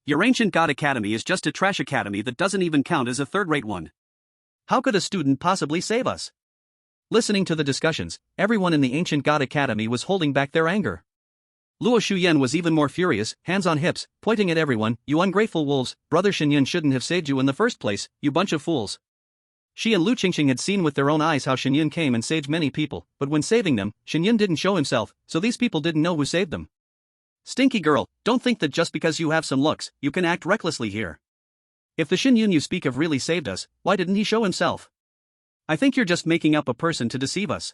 Your ancient god academy is just a trash academy that doesn't even count as a third-rate one. How could a student possibly save us? Listening to the discussions, everyone in the ancient god academy was holding back their anger. Luo Shuyan was even more furious, hands on hips, pointing at everyone. You ungrateful wolves, Brother Shen Yun shouldn't have saved you in the first place, you bunch of fools. She and Lu Qingxing had seen with their own eyes how Shen Yun came and saved many people, but when saving them, Shen Yun didn't show himself, so these people didn't know who saved them. Stinky girl, don't think that just because you have some looks, you can act recklessly here. If the Shen Yun you speak of really saved us, why didn't he show himself? I think you're just making up a person to deceive us.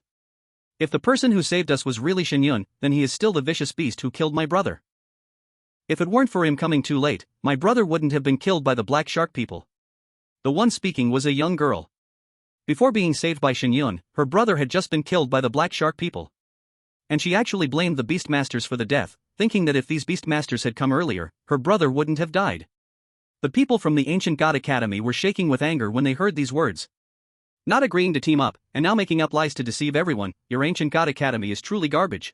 If the person who saved us was really Shen Yun, then he is still the vicious beast who killed my brother. If it weren't for him coming too late, my brother wouldn't have been killed by the Black Shark people. The one speaking was a young girl. Before being saved by Shen Yun, her brother had just been killed by the Black Shark people. And she actually blamed the Beastmasters for the death, thinking that if these Beastmasters had come earlier, her brother wouldn't have died. The people from the Ancient God Academy were shaking with anger when they heard these words. Not agreeing to team up, and now making up lies to deceive everyone, your Ancient God Academy is truly garbage.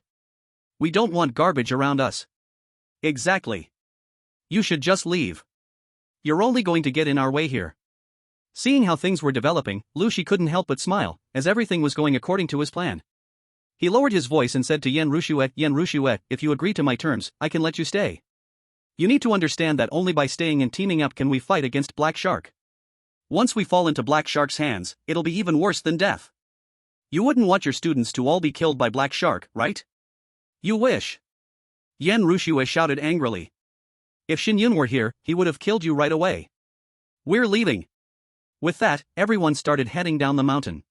We don't want garbage around us. Exactly. You should just leave. You're only going to get in our way here. Seeing how things were developing, Lu Shi couldn't help but smile, as everything was going according to his plan. He lowered his voice and said to Yan Rushue, if you agree to my terms, I can let you stay. You need to understand that only by staying and teaming up can we fight against Black Shark. Once we fall into Black Shark's hands, it'll be even worse than death. You wouldn't want your students to all be killed by Black Shark, right? You wish. Yan Rushue shouted angrily. If Shen Yun were here, he would have killed you right away. We're leaving. With that, everyone started heading down the mountain.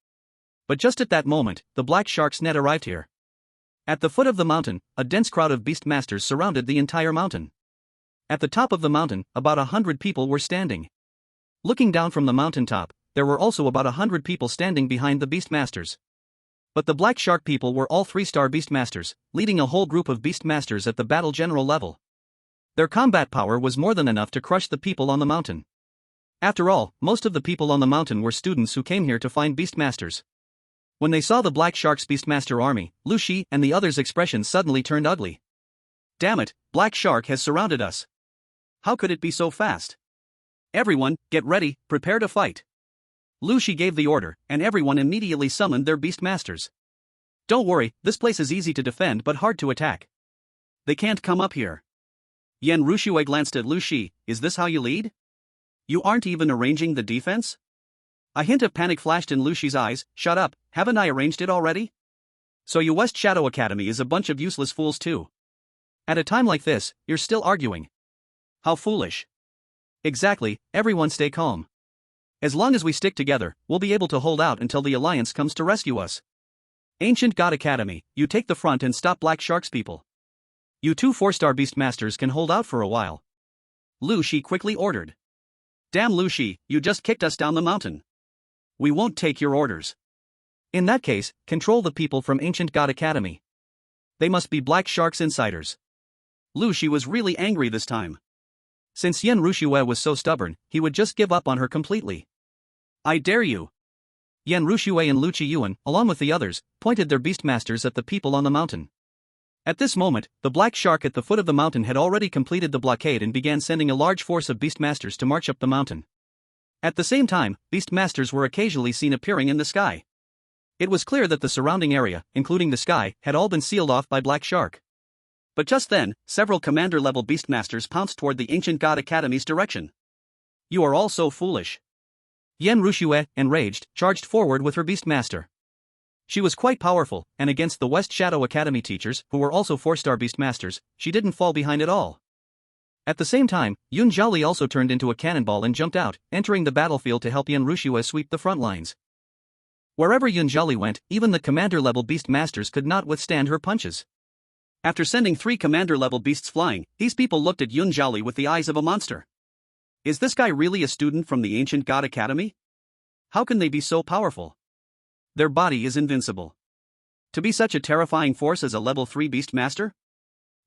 But just at that moment, the Black Shark's net arrived here. At the foot of the mountain, a dense crowd of Beastmasters surrounded the entire mountain. At the top of the mountain, about 100 people were standing. Looking down from the mountaintop, there were also about 100 people standing behind the Beastmasters. But the Black Shark people were all 3-star Beastmasters, leading a whole group of Beastmasters at the battle general level. Their combat power was more than enough to crush the people on the mountain. After all, most of the people on the mountain were students who came here to find Beastmasters. When they saw the Black Shark's Beastmaster army, Lu Shi and the others' expressions suddenly turned ugly. Damn it, Black Shark has surrounded us. How could it be so fast? Everyone, get ready, prepare to fight. Lu Shi gave the order, and everyone immediately summoned their Beastmasters. Don't worry, this place is easy to defend but hard to attack. They can't come up here. Yan Rushue glanced at Lu Shi, is this how you lead? You aren't even arranging the defense? A hint of panic flashed in Lu Shi's eyes. Shut up, haven't I arranged it already? So your West Shadow Academy is a bunch of useless fools too. At a time like this, you're still arguing. How foolish. Exactly, everyone stay calm. As long as we stick together, we'll be able to hold out until the Alliance comes to rescue us. Ancient God Academy, you take the front and stop Black Shark's people. You 2 4-star Beastmasters can hold out for a while. Lu Shi quickly ordered. Damn Lu Shi, you just kicked us down the mountain. We won't take your orders. In that case, control the people from Ancient God Academy. They must be Black Shark's insiders. Lu Shi was really angry this time. Since Yan Rushue was so stubborn, he would just give up on her completely. I dare you. Yan Rushue and Lu Qiyuan, along with the others, pointed their Beastmasters at the people on the mountain. At this moment, the Black Shark at the foot of the mountain had already completed the blockade and began sending a large force of Beastmasters to march up the mountain. At the same time, Beastmasters were occasionally seen appearing in the sky. It was clear that the surrounding area, including the sky, had all been sealed off by Black Shark. But just then, several commander-level Beastmasters pounced toward the Ancient God Academy's direction. You are all so foolish. Yan Rushue, enraged, charged forward with her Beastmaster. She was quite powerful, and against the West Shadow Academy teachers, who were also 4-star Beastmasters, she didn't fall behind at all. At the same time, Yun Jiali also turned into a cannonball and jumped out, entering the battlefield to help Yan Rushue sweep the front lines. Wherever Yun Jiali went, even the commander-level Beastmasters could not withstand her punches. After sending 3 commander-level beasts flying, these people looked at Yun Jiali with the eyes of a monster. Is this guy really a student from the Ancient God Academy? How can they be so powerful? Their body is invincible. To be such a terrifying force as a level 3 Beastmaster?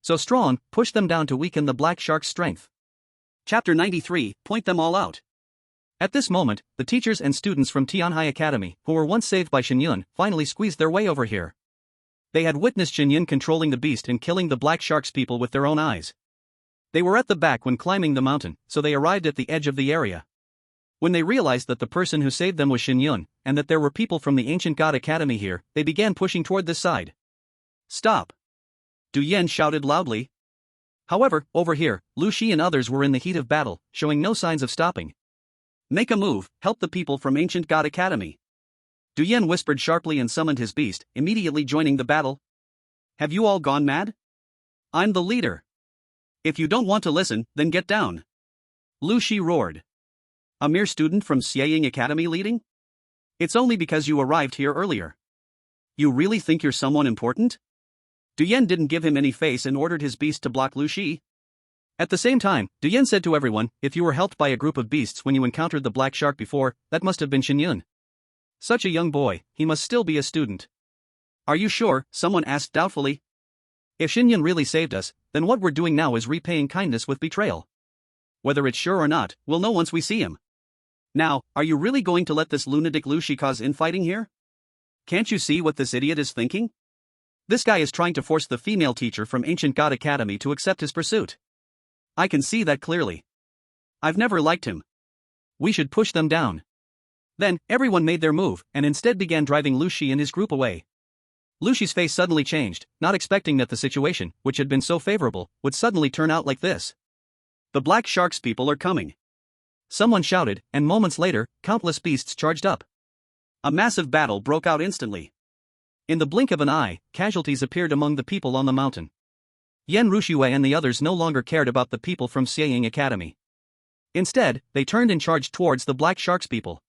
So strong, push them down to weaken the Black Shark's strength. Chapter 93, Point them all out. At this moment, the teachers and students from Tianhai Academy, who were once saved by Shen Yun, finally squeezed their way over here. They had witnessed Shen Yun controlling the beast and killing the Black Shark's people with their own eyes. They were at the back when climbing the mountain, so they arrived at the edge of the area. When they realized that the person who saved them was Shen Yun, and that there were people from the Ancient God Academy here, they began pushing toward this side. Stop! Du Yan shouted loudly. However, over here, Lu Shi and others were in the heat of battle, showing no signs of stopping. Make a move, help the people from Ancient God Academy. Du Yan whispered sharply and summoned his beast, immediately joining the battle. Have you all gone mad? I'm the leader. If you don't want to listen, then get down. Lu Shi roared. A mere student from Xieying Academy leading? It's only because you arrived here earlier. You really think you're someone important? Du Yan didn't give him any face and ordered his beast to block Lu Shi. At the same time, Du Yan said to everyone, if you were helped by a group of beasts when you encountered the Black Shark before, that must have been Shen Yun. Such a young boy, he must still be a student. Are you sure? Someone asked doubtfully. If Shen Yun really saved us, then what we're doing now is repaying kindness with betrayal. Whether it's sure or not, we'll know once we see him. Now, are you really going to let this lunatic Lu Shi cause infighting here? Can't you see what this idiot is thinking? This guy is trying to force the female teacher from Ancient God Academy to accept his pursuit. I can see that clearly. I've never liked him. We should push them down. Then, everyone made their move, and instead began driving Lu Shi and his group away. Lu Shi's face suddenly changed, not expecting that the situation, which had been so favorable, would suddenly turn out like this. The Black Shark's people are coming. Someone shouted, and moments later, countless beasts charged up. A massive battle broke out instantly. In the blink of an eye, casualties appeared among the people on the mountain. Yan Rushue and the others no longer cared about the people from Xieying Academy. Instead, they turned and charged towards the Black Shark's people.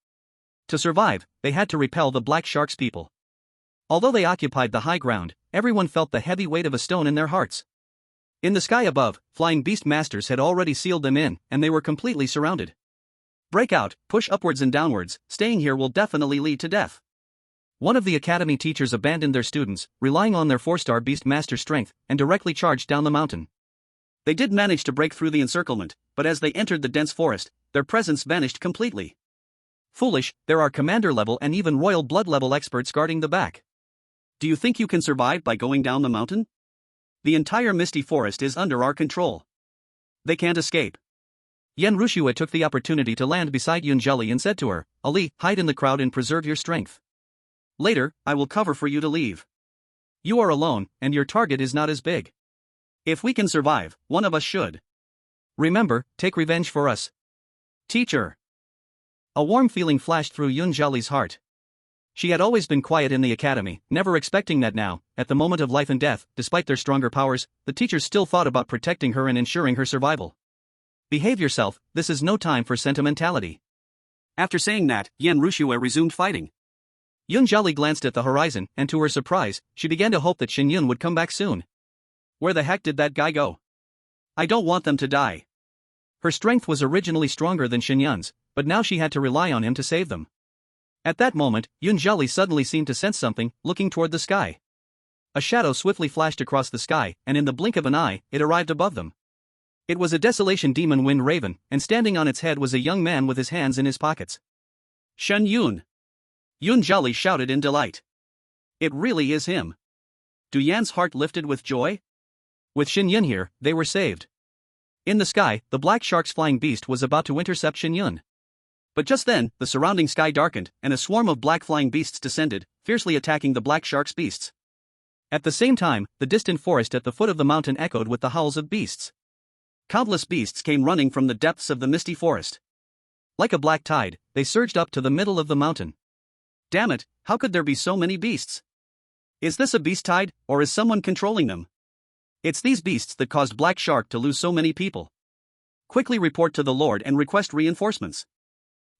To survive, they had to repel the Black Shark's people. Although they occupied the high ground, everyone felt the heavy weight of a stone in their hearts. In the sky above, flying Beastmasters had already sealed them in, and they were completely surrounded. Break out, push upwards and downwards, staying here will definitely lead to death. One of the academy teachers abandoned their students, relying on their 4-star Beastmaster strength, and directly charged down the mountain. They did manage to break through the encirclement, but as they entered the dense forest, their presence vanished completely. Foolish, there are commander-level and even royal blood-level experts guarding the back. Do you think you can survive by going down the mountain? The entire misty forest is under our control. They can't escape. Yan Rushue took the opportunity to land beside Yun Jiali and said to her, Ali, hide in the crowd and preserve your strength. Later, I will cover for you to leave. You are alone, and your target is not as big. If we can survive, one of us should. Remember, take revenge for us. Teacher. A warm feeling flashed through Yun Jiali's heart. She had always been quiet in the academy, never expecting that now, at the moment of life and death, despite their stronger powers, the teachers still thought about protecting her and ensuring her survival. Behave yourself, this is no time for sentimentality. After saying that, Yan Rushue resumed fighting. Yun Jiali glanced at the horizon, and to her surprise, she began to hope that Shen Yun would come back soon. Where the heck did that guy go? I don't want them to die. Her strength was originally stronger than Shen Yun's, but now she had to rely on him to save them. At that moment, Yun Jiali suddenly seemed to sense something, looking toward the sky. A shadow swiftly flashed across the sky, and in the blink of an eye, it arrived above them. It was a desolation demon wind raven, and standing on its head was a young man with his hands in his pockets. Shen Yun! Yun Jiali shouted in delight. It really is him. Du Yan's heart lifted with joy. With Shen Yun here, they were saved. In the sky, the Black Shark's flying beast was about to intercept Shen Yun. But just then, the surrounding sky darkened, and a swarm of black flying beasts descended, fiercely attacking the Black Shark's beasts. At the same time, the distant forest at the foot of the mountain echoed with the howls of beasts. Countless beasts came running from the depths of the misty forest. Like a black tide, they surged up to the middle of the mountain. Damn it, how could there be so many beasts? Is this a beast tide, or is someone controlling them? It's these beasts that caused Black Shark to lose so many people. Quickly report to the Lord and request reinforcements.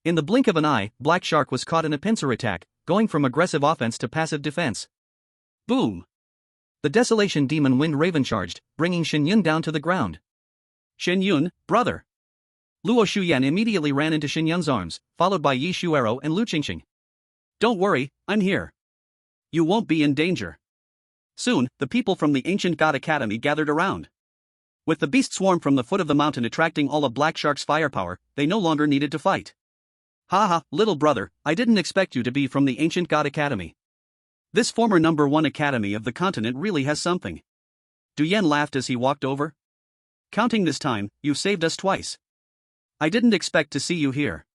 In the blink of an eye, Black Shark was caught in a pincer attack, going from aggressive offense to passive defense. Boom! The Desolation Demon Wind Raven charged, bringing Shen Yun down to the ground. Shen Yun, brother! Luo Shuyan immediately ran into Shen Yun's arms, followed by Yi Shuero and Lu Qingqing. Don't worry, I'm here. You won't be in danger. Soon, the people from the Ancient God Academy gathered around. With the beast swarm from the foot of the mountain attracting all of Black Shark's firepower, they no longer needed to fight. Haha, little brother, I didn't expect you to be from the Ancient God Academy. This former #1 academy of the continent really has something. Du Yan laughed as he walked over. Counting this time, you've saved us twice. I didn't expect to see you here.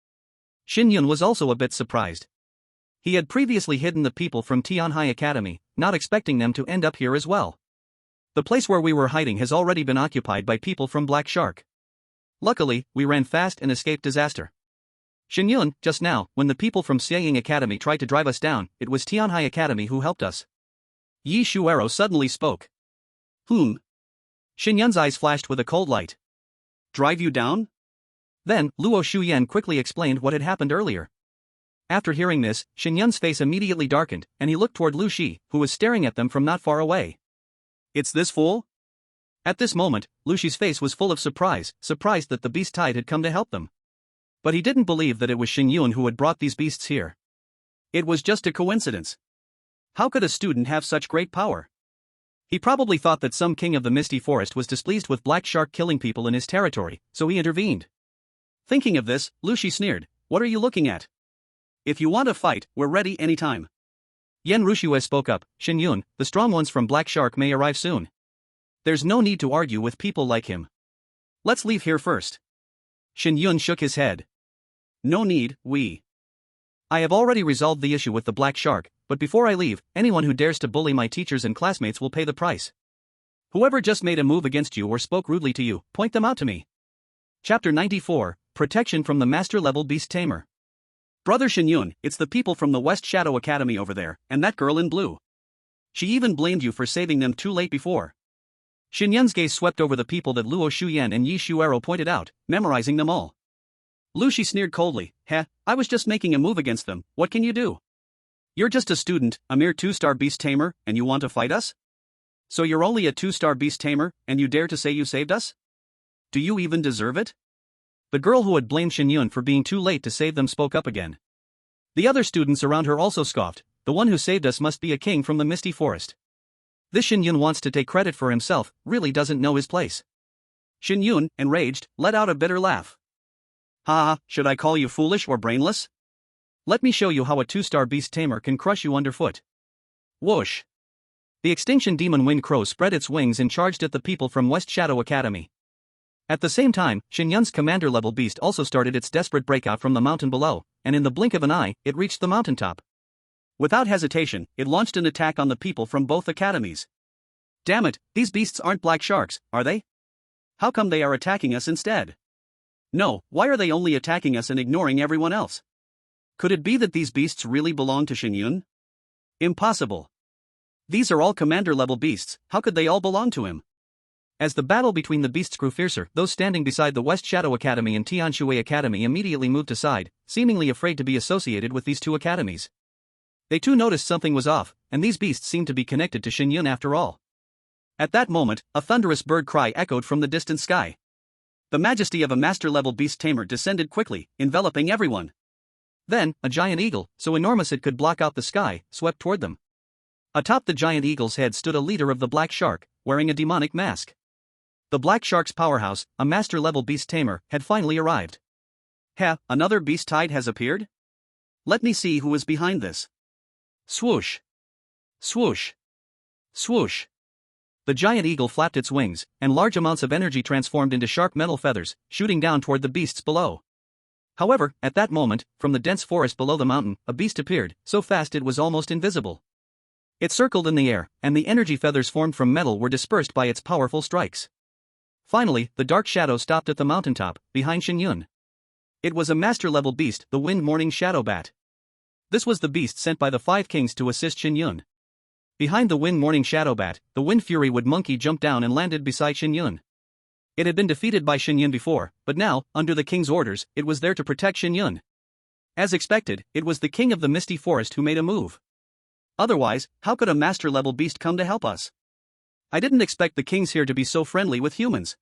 Shen Yun was also a bit surprised. He had previously hidden the people from Tianhai Academy, not expecting them to end up here as well. The place where we were hiding has already been occupied by people from Black Shark. Luckily, we ran fast and escaped disaster. Shen Yun, just now, when the people from Xieying Academy tried to drive us down, it was Tianhai Academy who helped us. Yi Shuero suddenly spoke. Shen Yun's eyes flashed with a cold light. Drive you down? Then, Luo Shuyan quickly explained what had happened earlier. After hearing this, Shen Yun's face immediately darkened, and he looked toward Lu Shi, who was staring at them from not far away. It's this fool? At this moment, Lu Shi's face was full of surprise, surprised that the beast tide had come to help them. But he didn't believe that it was Shen Yun who had brought these beasts here. It was just a coincidence. How could a student have such great power? He probably thought that some king of the Misty Forest was displeased with Black Shark killing people in his territory, so he intervened. Thinking of this, Lu Shi sneered, "What are you looking at? If you want to fight, we're ready anytime." Yan Rushue spoke up, "Shen Yun, the strong ones from Black Shark may arrive soon. There's no need to argue with people like him. Let's leave here first." Shen Yun shook his head. "No need, I have already resolved the issue with the Black Shark, but before I leave, anyone who dares to bully my teachers and classmates will pay the price. Whoever just made a move against you or spoke rudely to you, point them out to me." Chapter 94, Protection from the Master-Level Beast Tamer. Brother Shen Yun, it's the people from the West Shadow Academy over there, and that girl in blue. She even blamed you for saving them too late before. Shen Yun's gaze swept over the people that Luo Shuyan and Yi Shuero pointed out, memorizing them all. Lu Shi sneered coldly, I was just making a move against them, what can you do? You're just a student, a mere 2-star beast tamer, and you want to fight us? So you're only a 2-star beast tamer, and you dare to say you saved us? Do you even deserve it? The girl who had blamed Shen Yun for being too late to save them spoke up again. The other students around her also scoffed, the one who saved us must be a king from the Misty Forest. This Shen Yun wants to take credit for himself, really doesn't know his place. Shen Yun, enraged, let out a bitter laugh. Ha, should I call you foolish or brainless? Let me show you how a 2-star beast tamer can crush you underfoot. Whoosh! The Extinction Demon Wind Crow spread its wings and charged at the people from West Shadow Academy. At the same time, Shen Yun's commander-level beast also started its desperate breakout from the mountain below, and in the blink of an eye, it reached the mountaintop. Without hesitation, it launched an attack on the people from both academies. Damn it, these beasts aren't black sharks, are they? How come they are attacking us instead? No, why are they only attacking us and ignoring everyone else? Could it be that these beasts really belong to Shen Yun? Impossible. These are all commander-level beasts, how could they all belong to him? As the battle between the beasts grew fiercer, those standing beside the West Shadow Academy and Tianshui Academy immediately moved aside, seemingly afraid to be associated with these two academies. They too noticed something was off, and these beasts seemed to be connected to Shen Yun after all. At that moment, a thunderous bird cry echoed from the distant sky. The majesty of a master-level beast tamer descended quickly, enveloping everyone. Then, a giant eagle, so enormous it could block out the sky, swept toward them. Atop the giant eagle's head stood a leader of the Black Shark, wearing a demonic mask. The Black Shark's powerhouse, a master-level beast tamer, had finally arrived. Another beast tide has appeared? Let me see who is behind this. Swoosh! Swoosh! Swoosh! The giant eagle flapped its wings, and large amounts of energy transformed into sharp metal feathers, shooting down toward the beasts below. However, at that moment, from the dense forest below the mountain, a beast appeared, so fast it was almost invisible. It circled in the air, and the energy feathers formed from metal were dispersed by its powerful strikes. Finally, the dark shadow stopped at the mountaintop, behind Shen Yun. It was a master-level beast, the Wind Morning Shadow Bat. This was the beast sent by the 5 kings to assist Shen Yun. Behind the Wind Morning Shadow Bat, the Wind Fury Wood Monkey jumped down and landed beside Shen Yun. It had been defeated by Shen Yun before, but now, under the king's orders, it was there to protect Shen Yun. As expected, it was the king of the Misty Forest who made a move. Otherwise, how could a master-level beast come to help us? I didn't expect the kings here to be so friendly with humans.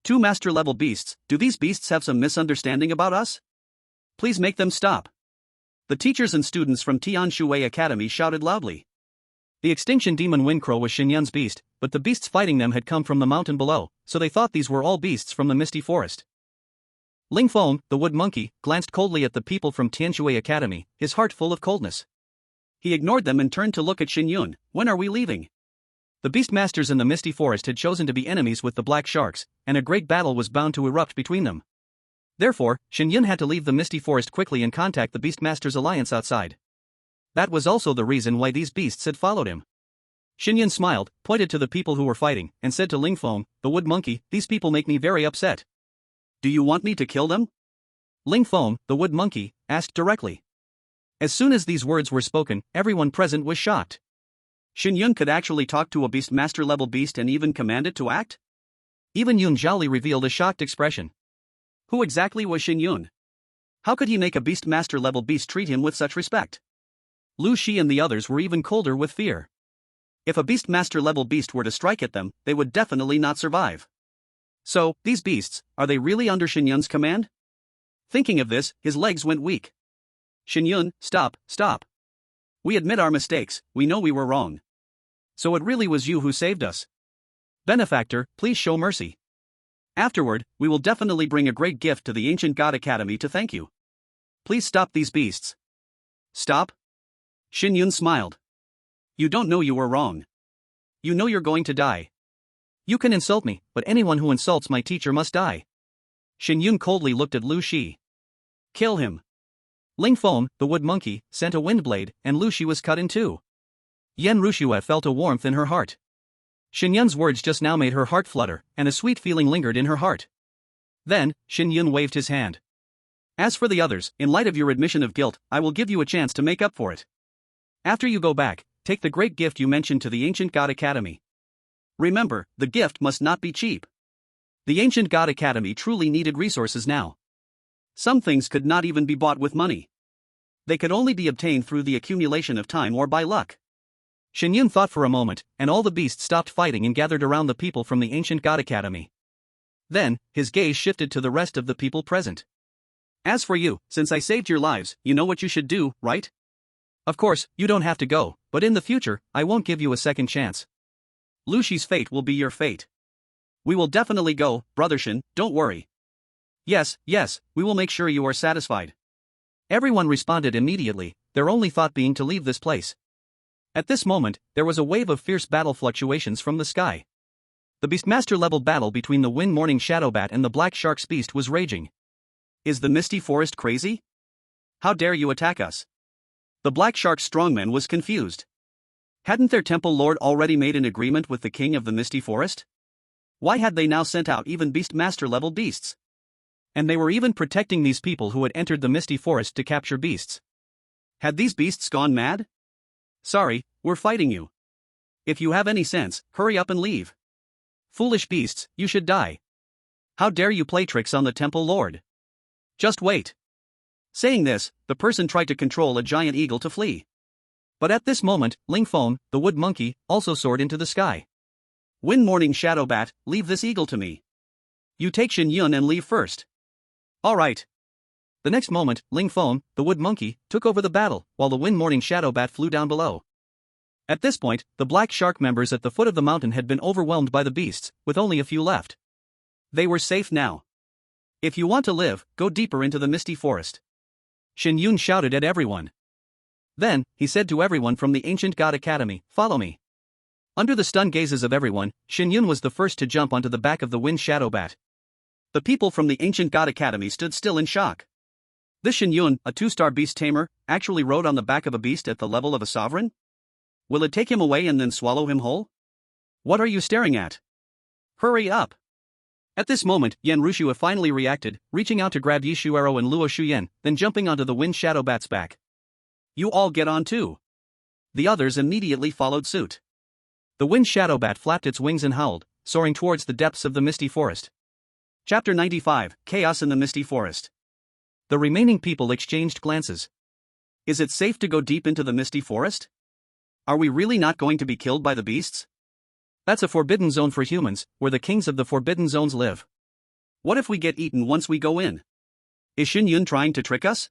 2 master-level beasts, do these beasts have some misunderstanding about us? Please make them stop. The teachers and students from Tianshui Academy shouted loudly. The extinction demon Windcrow was Shen Yun's beast, but the beasts fighting them had come from the mountain below, so they thought these were all beasts from the Misty Forest. Ling Feng, the wood monkey, glanced coldly at the people from Tianshui Academy, his heart full of coldness. He ignored them and turned to look at Shen Yun. When are we leaving? The Beastmasters in the Misty Forest had chosen to be enemies with the Black Sharks, and a great battle was bound to erupt between them. Therefore, Shen Yun had to leave the Misty Forest quickly and contact the Beastmasters Alliance outside. That was also the reason why these beasts had followed him. Shen Yun smiled, pointed to the people who were fighting, and said to Ling Feng, the wood monkey, these people make me very upset. Do you want me to kill them? Ling Feng, the wood monkey, asked directly. As soon as these words were spoken, everyone present was shocked. Shen Yun could actually talk to a Beastmaster-level beast and even command it to act? Even Yun Zhaoli revealed a shocked expression. Who exactly was Shen Yun? How could he make a Beastmaster-level beast treat him with such respect? Lu Shi and the others were even colder with fear. If a Beastmaster-level beast were to strike at them, they would definitely not survive. So, these beasts, are they really under Shen Yun's command? Thinking of this, his legs went weak. Shen Yun, stop. We admit our mistakes, we know we were wrong. So it really was you who saved us. Benefactor, please show mercy. Afterward, we will definitely bring a great gift to the Ancient God Academy to thank you. Please stop these beasts. Stop? Shen Yun smiled. You don't know you were wrong. You know you're going to die. You can insult me, but anyone who insults my teacher must die. Shen Yun coldly looked at Lu Shi. Kill him. Ling Feng, the wood monkey, sent a wind blade, and Lu Shi was cut in two. Yan Rushue felt a warmth in her heart. Shen Yun's words just now made her heart flutter, and a sweet feeling lingered in her heart. Then, Shen Yun waved his hand. As for the others, in light of your admission of guilt, I will give you a chance to make up for it. After you go back, take the great gift you mentioned to the Ancient God Academy. Remember, the gift must not be cheap. The Ancient God Academy truly needed resources now. Some things could not even be bought with money. They could only be obtained through the accumulation of time or by luck. Shen Yun thought for a moment, and all the beasts stopped fighting and gathered around the people from the Ancient God Academy. Then, his gaze shifted to the rest of the people present. As for you, since I saved your lives, you know what you should do, right? Of course, you don't have to go, but in the future, I won't give you a second chance. Lu Shi's fate will be your fate. We will definitely go, Brother Shen, don't worry. Yes, we will make sure you are satisfied. Everyone responded immediately, their only thought being to leave this place. At this moment, there was a wave of fierce battle fluctuations from the sky. The Beastmaster-level battle between the Wind Morning Shadow Bat and the Black Shark's beast was raging. Is the Misty Forest crazy? How dare you attack us? The Black Shark's strongman was confused. Hadn't their temple lord already made an agreement with the king of the Misty Forest? Why had they now sent out even Beastmaster-level beasts? And they were even protecting these people who had entered the Misty Forest to capture beasts. Had these beasts gone mad? Sorry, we're fighting you. If you have any sense, hurry up and leave. Foolish beasts, you should die. How dare you play tricks on the temple lord? Just wait. Saying this, the person tried to control a giant eagle to flee. But at this moment, Ling Feng, the wood monkey, also soared into the sky. Wind Morning Shadow Bat, leave this eagle to me. You take Shen Yun and leave first. All right. The next moment, Ling Feng, the wood monkey, took over the battle, while the Wind Morning Shadow Bat flew down below. At this point, the Black Shark members at the foot of the mountain had been overwhelmed by the beasts, with only a few left. They were safe now. If you want to live, go deeper into the Misty Forest. Shen Yun shouted at everyone. Then, he said to everyone from the Ancient God Academy, follow me. Under the stunned gazes of everyone, Shen Yun was the first to jump onto the back of the Wind Shadow Bat. The people from the Ancient God Academy stood still in shock. This Shen Yun, a 2-star beast tamer, actually rode on the back of a beast at the level of a sovereign? Will it take him away and then swallow him whole? What are you staring at? Hurry up! At this moment, Yan Rushua finally reacted, reaching out to grab Yi Shuero and Luo Shuyen, then jumping onto the Wind Shadow Bat's back. You all get on too. The others immediately followed suit. The Wind Shadow Bat flapped its wings and howled, soaring towards the depths of the misty forest. Chapter 95, Chaos in the Misty Forest. The remaining people exchanged glances. Is it safe to go deep into the misty forest? Are we really not going to be killed by the beasts? That's a forbidden zone for humans, where the kings of the forbidden zones live. What if we get eaten once we go in? Is Shen Yun trying to trick us?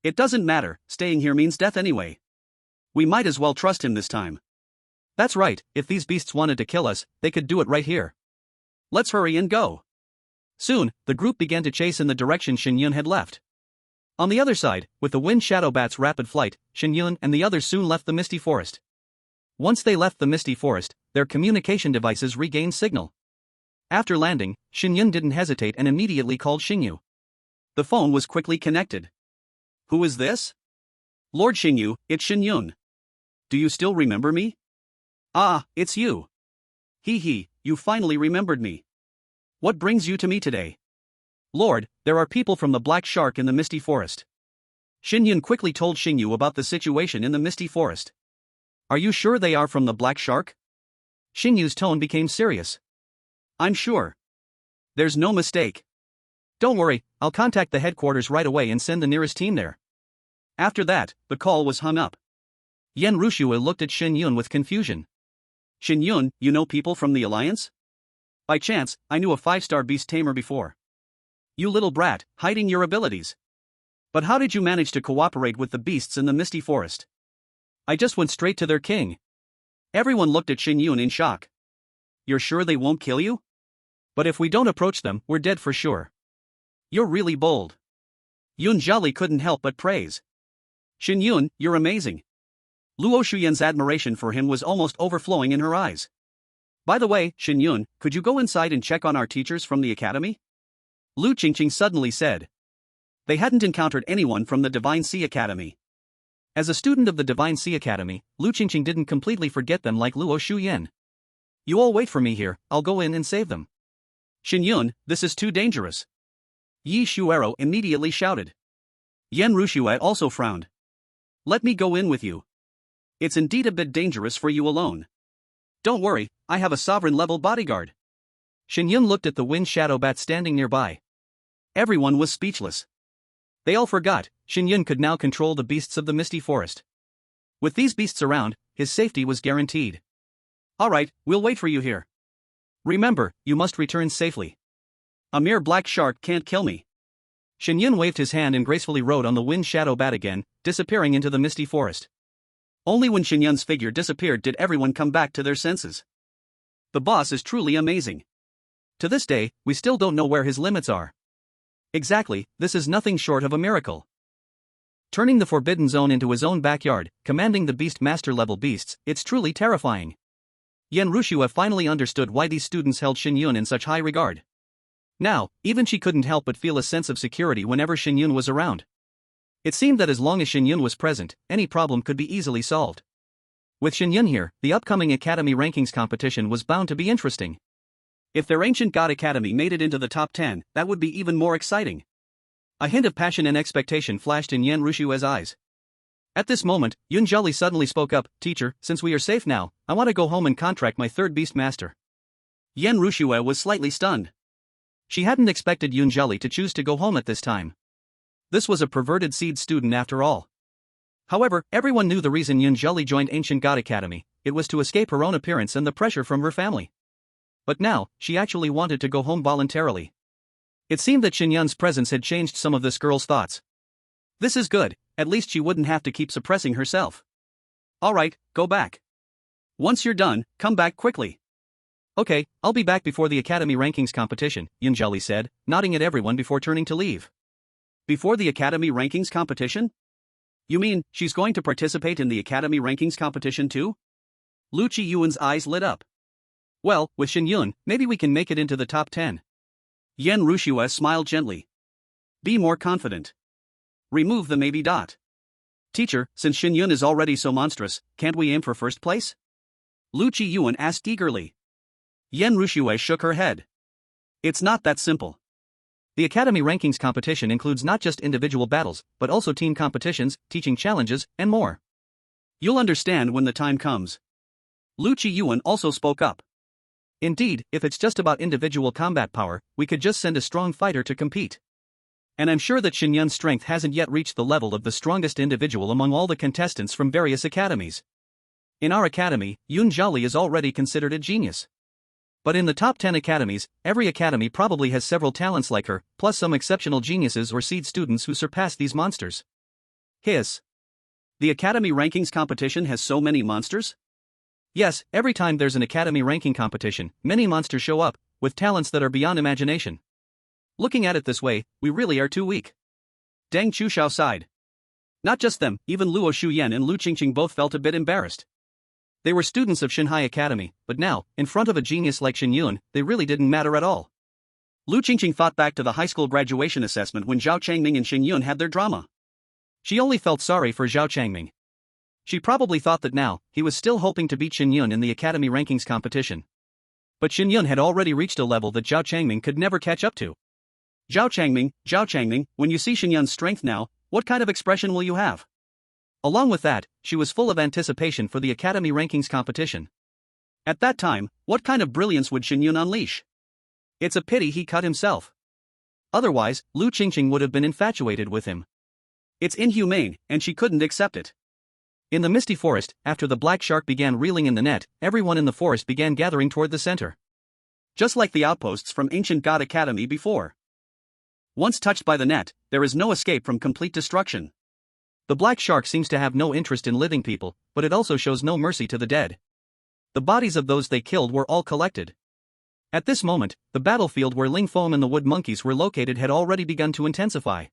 It doesn't matter, staying here means death anyway. We might as well trust him this time. That's right, if these beasts wanted to kill us, they could do it right here. Let's hurry and go. Soon, the group began to chase in the direction Shen Yun had left. On the other side, with the Wind Shadow Bat's rapid flight, Shen Yun and the others soon left the misty forest. Once they left the misty forest, their communication devices regained signal. After landing, Shen Yun didn't hesitate and immediately called Xingyu. The phone was quickly connected. Who is this? Lord Xingyu, it's Shen Yun. Do you still remember me? Ah, it's you. Hee, you finally remembered me. What brings you to me today? Lord, there are people from the Black Shark in the misty forest. Shen Yun quickly told Xingyu about the situation in the misty forest. Are you sure they are from the Black Shark? Xingyu's tone became serious. I'm sure. There's no mistake. Don't worry, I'll contact the headquarters right away and send the nearest team there. After that, the call was hung up. Yan Rushua looked at Shen Yun with confusion. Shen Yun, you know people from the Alliance? By chance, I knew a 5-star beast tamer before. You little brat, hiding your abilities. But how did you manage to cooperate with the beasts in the misty forest? I just went straight to their king. Everyone looked at Shen Yun in shock. You're sure they won't kill you? But if we don't approach them, we're dead for sure. You're really bold. Yun Jiali couldn't help but praise. Shen Yun, you're amazing. Luo Shuyan's admiration for him was almost overflowing in her eyes. By the way, Shen Yun, could you go inside and check on our teachers from the academy? Lu Qingqing suddenly said. They hadn't encountered anyone from the Divine Sea Academy. As a student of the Divine Sea Academy, Lu Qingqing didn't completely forget them like Luo Shuyan. You all wait for me here, I'll go in and save them. Shen Yun, this is too dangerous. Yi Shuero immediately shouted. Yan Rushua also frowned. Let me go in with you. It's indeed a bit dangerous for you alone. Don't worry, I have a sovereign-level bodyguard. Shen Yun looked at the Wind Shadow Bat standing nearby. Everyone was speechless. They all forgot, Shen Yun could now control the beasts of the misty forest. With these beasts around, his safety was guaranteed. Alright, we'll wait for you here. Remember, you must return safely. A mere black shark can't kill me. Shen Yun waved his hand and gracefully rode on the Wind Shadow Bat again, disappearing into the misty forest. Only when Shen Yun's figure disappeared did everyone come back to their senses. The boss is truly amazing. To this day, we still don't know where his limits are. Exactly, this is nothing short of a miracle. Turning the Forbidden Zone into his own backyard, commanding the Beast Master level beasts, it's truly terrifying. Yan Rushua finally understood why these students held Shen Yun in such high regard. Now, even she couldn't help but feel a sense of security whenever Shen Yun was around. It seemed that as long as Shen Yun was present, any problem could be easily solved. With Shen Yun here, the upcoming Academy Rankings competition was bound to be interesting. If their ancient god academy made it into the top 10, that would be even more exciting. A hint of passion and expectation flashed in Yan Rushua's eyes. At this moment, Yun Jiali suddenly spoke up, Teacher, since we are safe now, I want to go home and contract my third beast master. Yan Rushua was slightly stunned. She hadn't expected Yun Jiali to choose to go home at this time. This was a perverted seed student after all. However, everyone knew the reason Yun Jiali joined Ancient God Academy, it was to escape her own appearance and the pressure from her family. But now, she actually wanted to go home voluntarily. It seemed that Shen Yun's presence had changed some of this girl's thoughts. This is good, at least she wouldn't have to keep suppressing herself. Alright, go back. Once you're done, come back quickly. Okay, I'll be back before the Academy Rankings competition, Yun Jiali said, nodding at everyone before turning to leave. Before the Academy Rankings competition? You mean, she's going to participate in the Academy Rankings competition too? Lu Qiyuan's eyes lit up. Well, with Shen Yun, maybe we can make it into the top 10. Yan Rushua smiled gently. Be more confident. Remove the maybe dot. Teacher, since Shen Yun is already so monstrous, can't we aim for first place? Lu Qiyuan asked eagerly. Yan Rushua shook her head. It's not that simple. The Academy Rankings competition includes not just individual battles, but also team competitions, teaching challenges, and more. You'll understand when the time comes. Lu Qiyuan also spoke up. Indeed, if it's just about individual combat power, we could just send a strong fighter to compete. And I'm sure that Shen Yun's strength hasn't yet reached the level of the strongest individual among all the contestants from various academies. In our academy, Yun Zhaoli is already considered a genius. But in the top 10 academies, every academy probably has several talents like her, plus some exceptional geniuses or seed students who surpass these monsters. Hiss. The Academy Rankings competition has so many monsters? Yes, every time there's an Academy ranking competition, many monsters show up, with talents that are beyond imagination. Looking at it this way, we really are too weak. Deng Chuxiao sighed. Not just them, even Luo Shuyan and Lu Qingqing both felt a bit embarrassed. They were students of Shanghai Academy, but now, in front of a genius like Shen Yun, they really didn't matter at all. Lu Qingqing thought back to the high school graduation assessment when Zhao Changming and Shen Yun had their drama. She only felt sorry for Zhao Changming. She probably thought that now, he was still hoping to beat Shen Yun in the Academy Rankings competition. But Shen Yun had already reached a level that Zhao Changming could never catch up to. Zhao Changming, when you see Shen Yun's strength now, what kind of expression will you have? Along with that, she was full of anticipation for the Academy Rankings competition. At that time, what kind of brilliance would Shen Yun unleash? It's a pity he cut himself. Otherwise, Lu Qingqing would have been infatuated with him. It's inhumane, and she couldn't accept it. In the misty forest, after the black shark began reeling in the net, everyone in the forest began gathering toward the center. Just like the outposts from Ancient God Academy before. Once touched by the net, there is no escape from complete destruction. The black shark seems to have no interest in living people, but it also shows no mercy to the dead. The bodies of those they killed were all collected. At this moment, the battlefield where Ling Foam and the wood monkeys were located had already begun to intensify.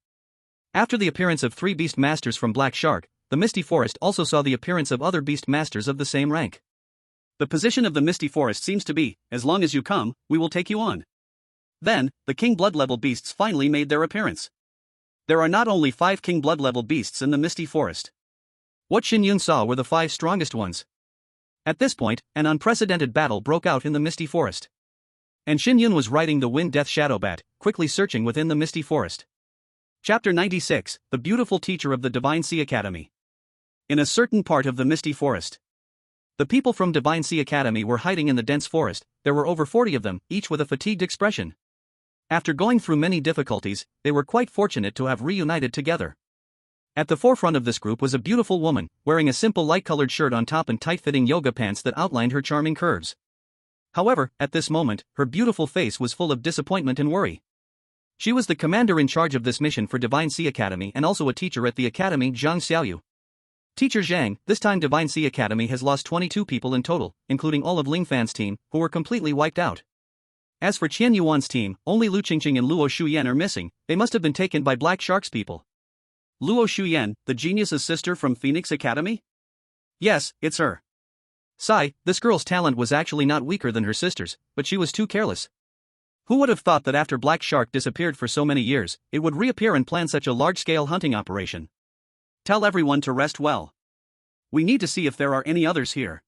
After the appearance of 3 beast masters from Black Shark, the Misty Forest also saw the appearance of other beast masters of the same rank. The position of the Misty Forest seems to be, as long as you come, we will take you on. Then, the King Blood level beasts finally made their appearance. There are not only 5 King Blood level beasts in the Misty Forest. What Shen Yun saw were the 5 strongest ones. At this point, an unprecedented battle broke out in the Misty Forest. And Shen Yun was riding the Wind Death Shadow Bat, quickly searching within the Misty Forest. Chapter 96, The Beautiful Teacher of the Divine Sea Academy. In a certain part of the Misty Forest. The people from Divine Sea Academy were hiding in the dense forest. There were over 40 of them, each with a fatigued expression. After going through many difficulties, they were quite fortunate to have reunited together. At the forefront of this group was a beautiful woman, wearing a simple light-colored shirt on top and tight-fitting yoga pants that outlined her charming curves. However, at this moment, her beautiful face was full of disappointment and worry. She was the commander in charge of this mission for Divine Sea Academy and also a teacher at the academy, Zhang Xiaoyu. Teacher Zhang, this time Divine Sea Academy has lost 22 people in total, including all of Ling Fan's team, who were completely wiped out. As for Qian Yuan's team, only Lu Qingqing and Luo Shuyan are missing. They must have been taken by Black Shark's people. Luo Shuyan, the genius's sister from Phoenix Academy? Yes, it's her. Sigh, this girl's talent was actually not weaker than her sister's, but she was too careless. Who would have thought that after Black Shark disappeared for so many years, it would reappear and plan such a large-scale hunting operation? Tell everyone to rest well. We need to see if there are any others here.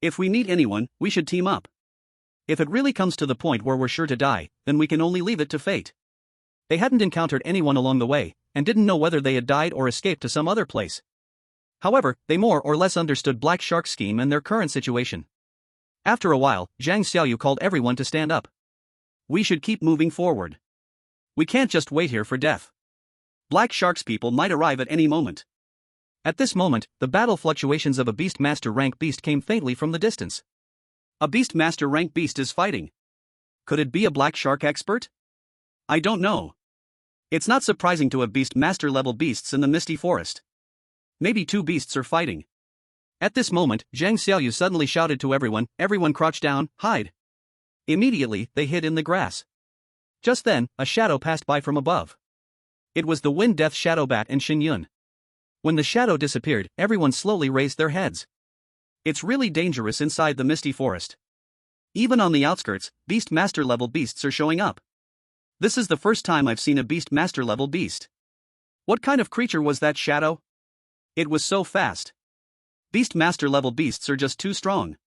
If we meet anyone, we should team up. If it really comes to the point where we're sure to die, then we can only leave it to fate. They hadn't encountered anyone along the way, and didn't know whether they had died or escaped to some other place. However, they more or less understood Black Shark's scheme and their current situation. After a while, Zhang Xiaoyu called everyone to stand up. We should keep moving forward. We can't just wait here for death. Black Shark's people might arrive at any moment. At this moment, the battle fluctuations of a Beast Master rank beast came faintly from the distance. A Beast Master rank beast is fighting. Could it be a Black Shark expert? I don't know. It's not surprising to have Beast Master level beasts in the Misty Forest. Maybe 2 beasts are fighting. At this moment, Zhang Xiaoyu suddenly shouted to everyone, "Everyone crouch down, hide." Immediately, they hid in the grass. Just then, a shadow passed by from above. It was the Wind Death Shadow Bat and Shen Yun. When the shadow disappeared, everyone slowly raised their heads. It's really dangerous inside the Misty Forest. Even on the outskirts, Beast Master level beasts are showing up. This is the first time I've seen a Beast Master level beast. What kind of creature was that shadow? It was so fast. Beast Master level beasts are just too strong.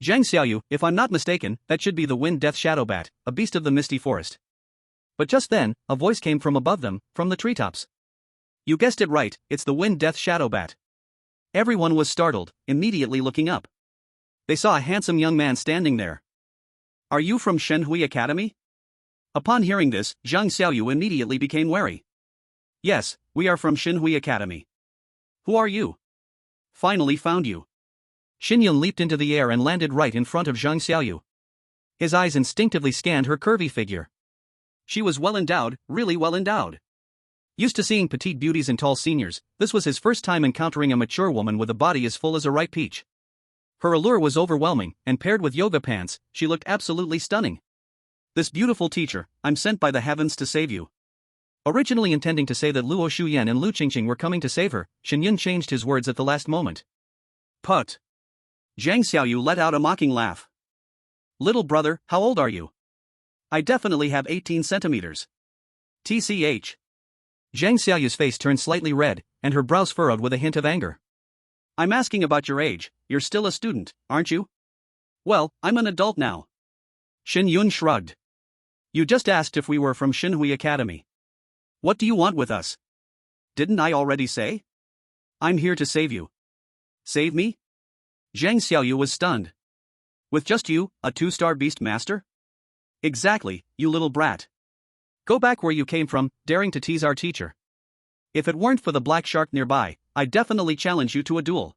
Zhang Xiaoyu, if I'm not mistaken, that should be the Wind Death Shadow Bat, a beast of the misty forest. But just then, a voice came from above them, from the treetops. You guessed it right, it's the Wind Death Shadow Bat. Everyone was startled, immediately looking up. They saw a handsome young man standing there. Are you from Shenhui Academy? Upon hearing this, Zhang Xiaoyu immediately became wary. Yes, we are from Shenhui Academy. Who are you? Finally found you. Shen Yun leaped into the air and landed right in front of Zhang Xiaoyu. His eyes instinctively scanned her curvy figure. She was well endowed, really well endowed. Used to seeing petite beauties and tall seniors, this was his first time encountering a mature woman with a body as full as a ripe peach. Her allure was overwhelming, and paired with yoga pants, she looked absolutely stunning. This beautiful teacher, I'm sent by the heavens to save you. Originally intending to say that Luo Shuyan and Lu Qingqing were coming to save her, Shen Yun changed his words at the last moment. Put. Zhang Xiaoyu let out a mocking laugh. Little brother, how old are you? I definitely have 18 centimeters. TCH. Zhang Xiaoyu's face turned slightly red, and her brows furrowed with a hint of anger. I'm asking about your age, you're still a student, aren't you? Well, I'm an adult now. Shen Yun shrugged. You just asked if we were from Shenhui Academy. What do you want with us? Didn't I already say? I'm here to save you. Save me? Zhang Xiaoyu was stunned. With just you, a 2-star beast master? Exactly, you little brat. Go back where you came from, daring to tease our teacher. If it weren't for the black shark nearby, I'd definitely challenge you to a duel.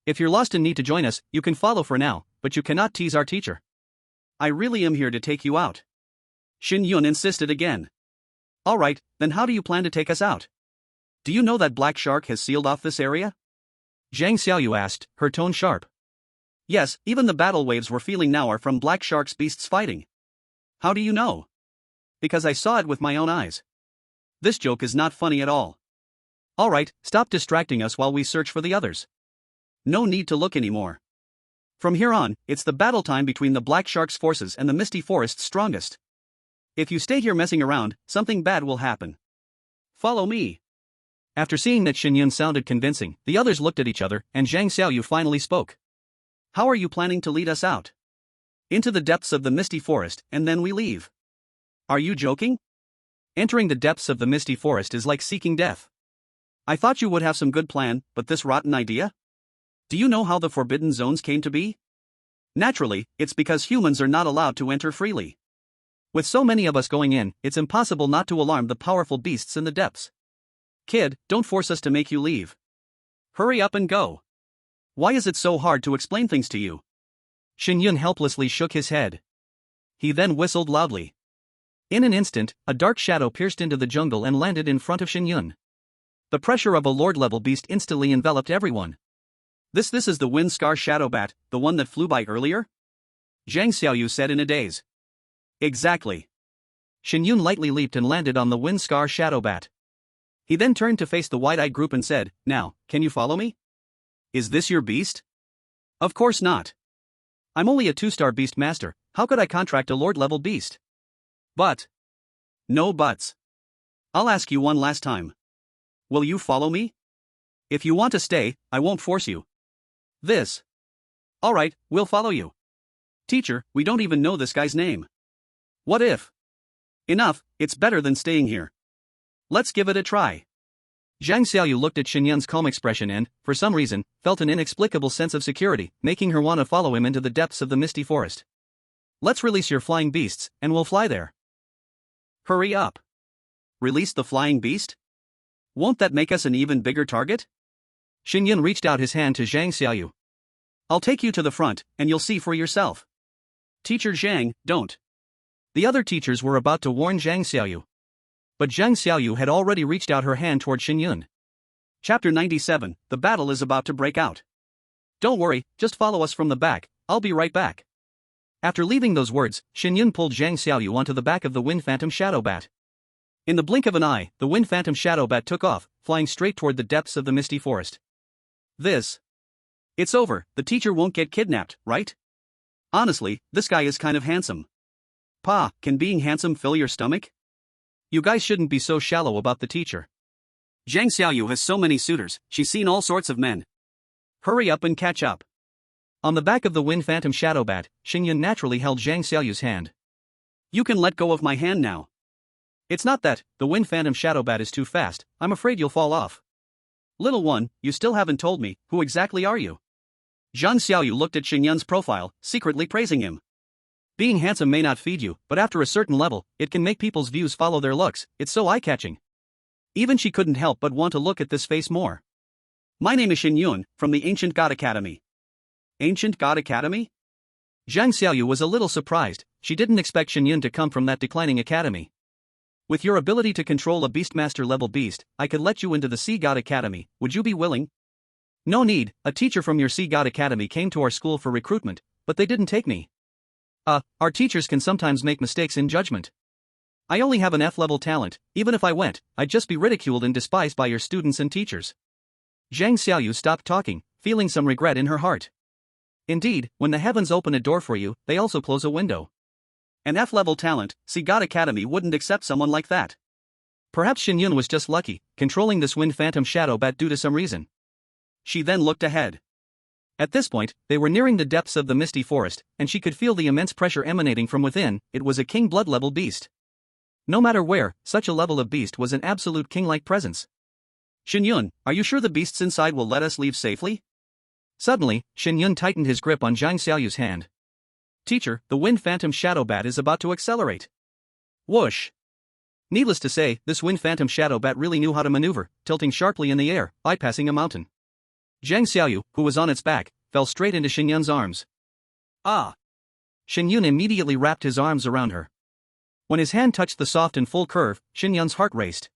If you're lost and need to join us, you can follow for now, but you cannot tease our teacher. I really am here to take you out. Shen Yun insisted again. Alright, then how do you plan to take us out? Do you know that black shark has sealed off this area? Zhang Xiaoyu asked, her tone sharp. Yes, even the battle waves we're feeling now are from black shark's beasts fighting. How do you know? Because I saw it with my own eyes. This joke is not funny at all. Alright, stop distracting us while we search for the others. No need to look anymore. From here on, it's the battle time between the black shark's forces and the misty forest's strongest. If you stay here messing around, something bad will happen. Follow me. After seeing that Shen Yun sounded convincing, the others looked at each other, and Zhang Xiaoyu finally spoke. How are you planning to lead us out? Into the depths of the misty forest, and then we leave. Are you joking? Entering the depths of the misty forest is like seeking death. I thought you would have some good plan, but this rotten idea? Do you know how the forbidden zones came to be? Naturally, it's because humans are not allowed to enter freely. With so many of us going in, it's impossible not to alarm the powerful beasts in the depths. Kid, don't force us to make you leave. Hurry up and go. Why is it so hard to explain things to you? Shen Yun helplessly shook his head. He then whistled loudly. In an instant, a dark shadow pierced into the jungle and landed in front of Shen Yun. The pressure of a lord-level beast instantly enveloped everyone. This is the Wind Scar Shadow Bat, the one that flew by earlier? Zhang Xiaoyu said in a daze. Exactly. Shen Yun lightly leaped and landed on the Wind Scar Shadow Bat. He then turned to face the wide-eyed group and said, Now, can you follow me? Is this your beast? Of course not. I'm only a 2-star beast master, how could I contract a lord-level beast? But. No buts. I'll ask you one last time. Will you follow me? If you want to stay, I won't force you. This. Alright, we'll follow you. Teacher, we don't even know this guy's name. What if? Enough, it's better than staying here. Let's give it a try. Zhang Xiaoyu looked at Shen Yun's calm expression and, for some reason, felt an inexplicable sense of security, making her want to follow him into the depths of the misty forest. Let's release your flying beasts, and we'll fly there. Hurry up. Release the flying beast? Won't that make us an even bigger target? Shen Yun reached out his hand to Zhang Xiaoyu. I'll take you to the front, and you'll see for yourself. Teacher Zhang, don't. The other teachers were about to warn Zhang Xiaoyu. But Zhang Xiaoyu had already reached out her hand toward Shen Yun. Chapter 97, the battle is about to break out. Don't worry, just follow us from the back, I'll be right back. After leaving those words, Shen Yun pulled Zhang Xiaoyu onto the back of the Wind Phantom Shadow Bat. In the blink of an eye, the Wind Phantom Shadow Bat took off, flying straight toward the depths of the misty forest. It's over, the teacher won't get kidnapped, right? Honestly, this guy is kind of handsome. Pa, can being handsome fill your stomach? You guys shouldn't be so shallow about the teacher. Zhang Xiaoyu has so many suitors, she's seen all sorts of men. Hurry up and catch up. On the back of the Wind Phantom Shadow Bat, Shen Yun naturally held Zhang Xiaoyu's hand. You can let go of my hand now. It's not that, the Wind Phantom Shadow Bat is too fast, I'm afraid you'll fall off. Little one, you still haven't told me, who exactly are you? Zhang Xiaoyu looked at Shen Yun's profile, secretly praising him. Being handsome may not feed you, but after a certain level, it can make people's views follow their looks, it's so eye-catching. Even she couldn't help but want to look at this face more. My name is Shen Yun, from the Ancient God Academy. Ancient God Academy? Zhang Xiaoyu was a little surprised, she didn't expect Shen Yun to come from that declining academy. With your ability to control a Beastmaster level beast, I could let you into the Sea God Academy, would you be willing? No need, a teacher from your Sea God Academy came to our school for recruitment, but they didn't take me. Our teachers can sometimes make mistakes in judgment. I only have an F-level talent, even if I went, I'd just be ridiculed and despised by your students and teachers. Zhang Xiaoyu stopped talking, feeling some regret in her heart. Indeed, when the heavens open a door for you, they also close a window. An F-level talent, Sea God Academy wouldn't accept someone like that. Perhaps Shen Yun was just lucky, controlling this Wind Phantom Shadow Bat due to some reason. She then looked ahead. At this point, they were nearing the depths of the misty forest, and she could feel the immense pressure emanating from within. It was a king blood level beast. No matter where, such a level of beast was an absolute king-like presence. Shen Yun, are you sure the beasts inside will let us leave safely? Suddenly, Shen Yun tightened his grip on Zhang Xiaoyu's hand. Teacher, the Wind Phantom Shadow Bat is about to accelerate. Whoosh! Needless to say, this Wind Phantom Shadow Bat really knew how to maneuver, tilting sharply in the air, bypassing a mountain. Zhang Xiaoyu, who was on its back, fell straight into Shen Yun's arms. Ah! Shen Yun immediately wrapped his arms around her. When his hand touched the soft and full curve, Shen Yun's heart raced.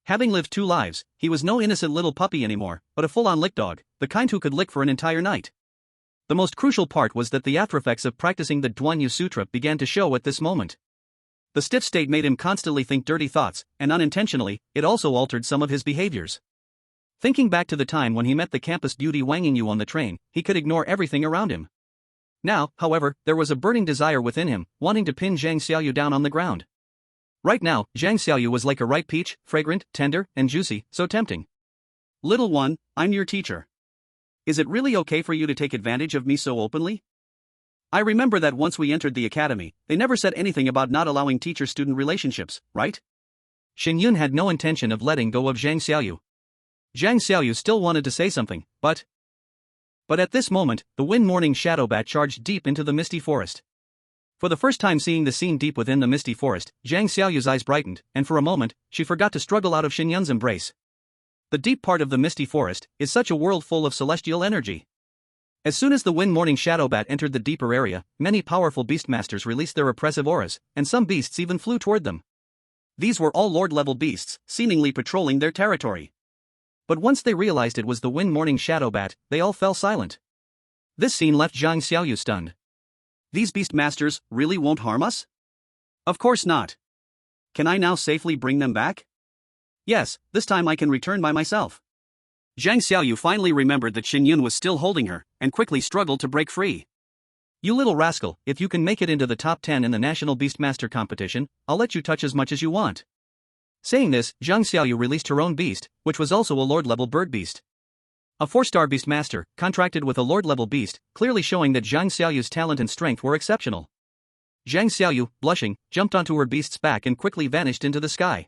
Having lived 2 lives, he was no innocent little puppy anymore, but a full-on lick dog, the kind who could lick for an entire night. The most crucial part was that the aftereffects of practicing the Duanyu Sutra began to show at this moment. The stiff state made him constantly think dirty thoughts, and unintentionally, it also altered some of his behaviors. Thinking back to the time when he met the campus beauty Wang Yingyu on the train, he could ignore everything around him. Now, however, there was a burning desire within him, wanting to pin Zhang Xiaoyu down on the ground. Right now, Zhang Xiaoyu was like a ripe peach, fragrant, tender, and juicy, so tempting. Little one, I'm your teacher. Is it really okay for you to take advantage of me so openly? I remember that once we entered the academy, they never said anything about not allowing teacher-student relationships, right? Shen Yun had no intention of letting go of Zhang Xiaoyu. Zhang Xiaoyu still wanted to say something, but at this moment, the Wind Morning Shadow Bat charged deep into the misty forest. For the first time seeing the scene deep within the misty forest, Zhang Xiaoyu's eyes brightened, and for a moment, she forgot to struggle out of Shen Yun's embrace. The deep part of the misty forest is such a world full of celestial energy. As soon as the Wind Morning Shadow Bat entered the deeper area, many powerful beastmasters released their oppressive auras, and some beasts even flew toward them. These were all lord-level beasts, seemingly patrolling their territory. But once they realized it was the Wind Morning Shadow Bat, they all fell silent. This scene left Zhang Xiaoyu stunned. These beastmasters really won't harm us? Of course not. Can I now safely bring them back? Yes, this time I can return by myself. Zhang Xiaoyu finally remembered that Shen Yun was still holding her, and quickly struggled to break free. You little rascal, if you can make it into the top 10 in the National Beastmaster competition, I'll let you touch as much as you want. Saying this, Zhang Xiaoyu released her own beast, which was also a lord-level bird beast. A 4-star beastmaster, contracted with a lord-level beast, clearly showing that Zhang Xiaoyu's talent and strength were exceptional. Zhang Xiaoyu, blushing, jumped onto her beast's back and quickly vanished into the sky.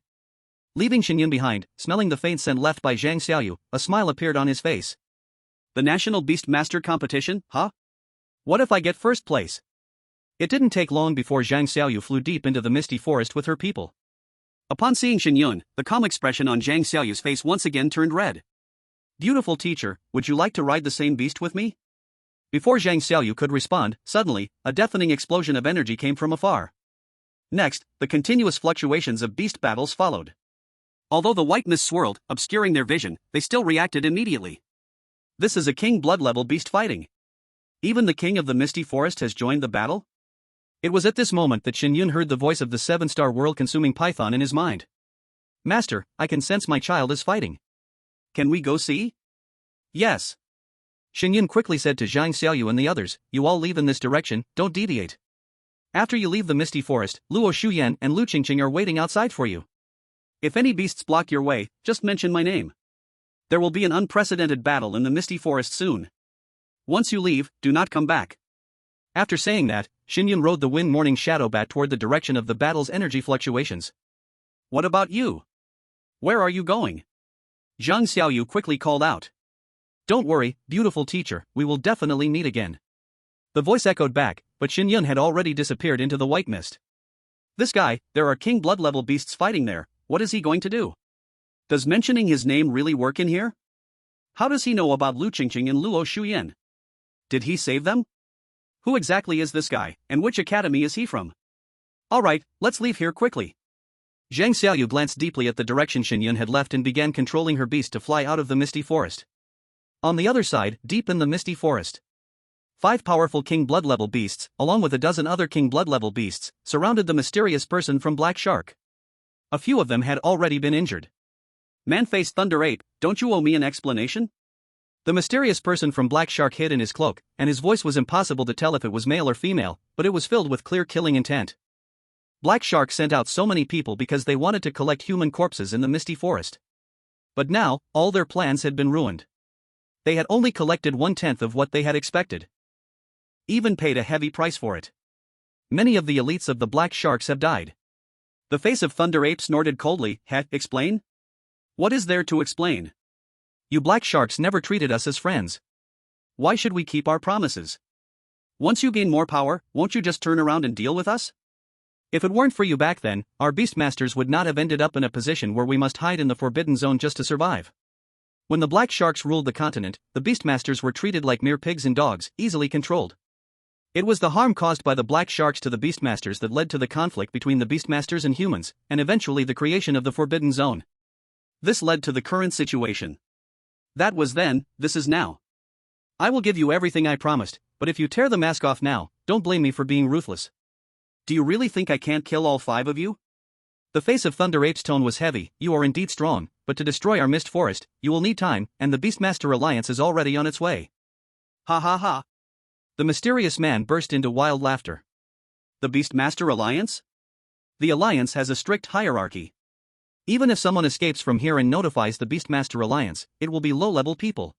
Leaving Shen Yun behind, smelling the faint scent left by Zhang Xiaoyu, a smile appeared on his face. The National Beastmaster competition, huh? What if I get first place? It didn't take long before Zhang Xiaoyu flew deep into the misty forest with her people. Upon seeing Shen Yun, the calm expression on Zhang Xiaoyu's face once again turned red. Beautiful teacher, would you like to ride the same beast with me? Before Zhang Xiaoyu could respond, suddenly, a deafening explosion of energy came from afar. Next, the continuous fluctuations of beast battles followed. Although the white mist swirled, obscuring their vision, they still reacted immediately. This is a king blood-level beast fighting. Even the king of the misty forest has joined the battle? It was at this moment that Shen Yun heard the voice of the 7-star world-consuming python in his mind. Master, I can sense my child is fighting. Can we go see? Yes. Shen Yun quickly said to Zhang Xiaoyu and the others, you all leave in this direction, don't deviate. After you leave the misty forest, Luo Shuyan and Lu Qingqing are waiting outside for you. If any beasts block your way, just mention my name. There will be an unprecedented battle in the misty forest soon. Once you leave, do not come back. After saying that, Shen Yun rode the wind morning shadow bat toward the direction of the battle's energy fluctuations. What about you? Where are you going? Zhang Xiaoyu quickly called out. Don't worry, beautiful teacher, we will definitely meet again. The voice echoed back, but Shen Yun had already disappeared into the white mist. This guy, there are king blood level beasts fighting there, what is he going to do? Does mentioning his name really work in here? How does he know about Lu Qingqing and Luo Shuyan? Did he save them? Who exactly is this guy, and which academy is he from? Alright, let's leave here quickly. Zhang Xiaoyu glanced deeply at the direction Shen Yun had left and began controlling her beast to fly out of the misty forest. On the other side, deep in the misty forest, 5 powerful king blood level beasts, along with a dozen other king blood level beasts, surrounded the mysterious person from Black Shark. A few of them had already been injured. Man-faced Thunder Ape, don't you owe me an explanation? The mysterious person from Black Shark hid in his cloak, and his voice was impossible to tell if it was male or female, but it was filled with clear killing intent. Black Shark sent out so many people because they wanted to collect human corpses in the misty forest. But now, all their plans had been ruined. They had only collected 1/10 of what they had expected. Even paid a heavy price for it. Many of the elites of the Black Sharks have died. The face of Thunder Ape snorted coldly. Explain? What is there to explain? You Black Sharks never treated us as friends. Why should we keep our promises? Once you gain more power, won't you just turn around and deal with us? If it weren't for you back then, our Beastmasters would not have ended up in a position where we must hide in the Forbidden Zone just to survive. When the Black Sharks ruled the continent, the Beastmasters were treated like mere pigs and dogs, easily controlled. It was the harm caused by the Black Sharks to the Beastmasters that led to the conflict between the Beastmasters and humans, and eventually the creation of the Forbidden Zone. This led to the current situation. That was then, this is now. I will give you everything I promised, but if you tear the mask off now, don't blame me for being ruthless. Do you really think I can't kill all 5 of you? The face of Thunder Ape's tone was heavy. You are indeed strong, but to destroy our mist forest, you will need time, and the Beastmaster Alliance is already on its way. Ha ha ha. The mysterious man burst into wild laughter. The Beastmaster Alliance? The Alliance has a strict hierarchy. Even if someone escapes from here and notifies the Beastmaster Alliance, it will be low-level people.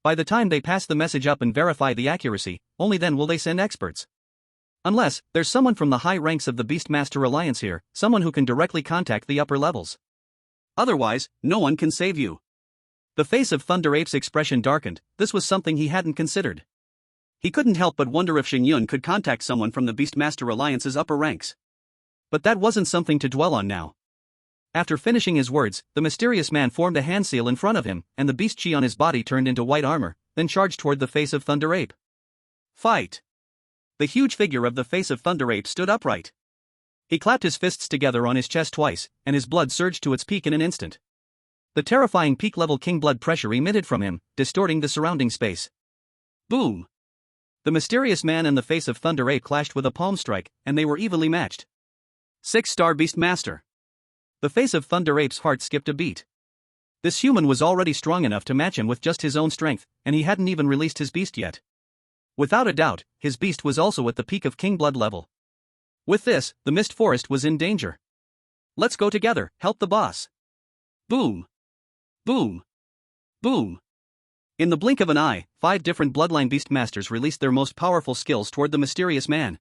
By the time they pass the message up and verify the accuracy, only then will they send experts. Unless, there's someone from the high ranks of the Beastmaster Alliance here, someone who can directly contact the upper levels. Otherwise, no one can save you. The face of Thunder Ape's expression darkened. This was something he hadn't considered. He couldn't help but wonder if Shen Yun could contact someone from the Beastmaster Alliance's upper ranks. But that wasn't something to dwell on now. After finishing his words, the mysterious man formed a hand seal in front of him, and the beast chi on his body turned into white armor, then charged toward the face of Thunder Ape. Fight! The huge figure of the face of Thunder Ape stood upright. He clapped his fists together on his chest twice, and his blood surged to its peak in an instant. The terrifying peak-level king blood pressure emitted from him, distorting the surrounding space. Boom! The mysterious man and the face of Thunder Ape clashed with a palm strike, and they were evenly matched. 6-star Beastmaster. The face of Thunder Ape's heart skipped a beat. This human was already strong enough to match him with just his own strength, and he hadn't even released his beast yet. Without a doubt, his beast was also at the peak of king blood level. With this, the mist forest was in danger. Let's go together, help the boss. Boom! Boom! Boom! In the blink of an eye, 5 different bloodline beastmasters released their most powerful skills toward the mysterious man.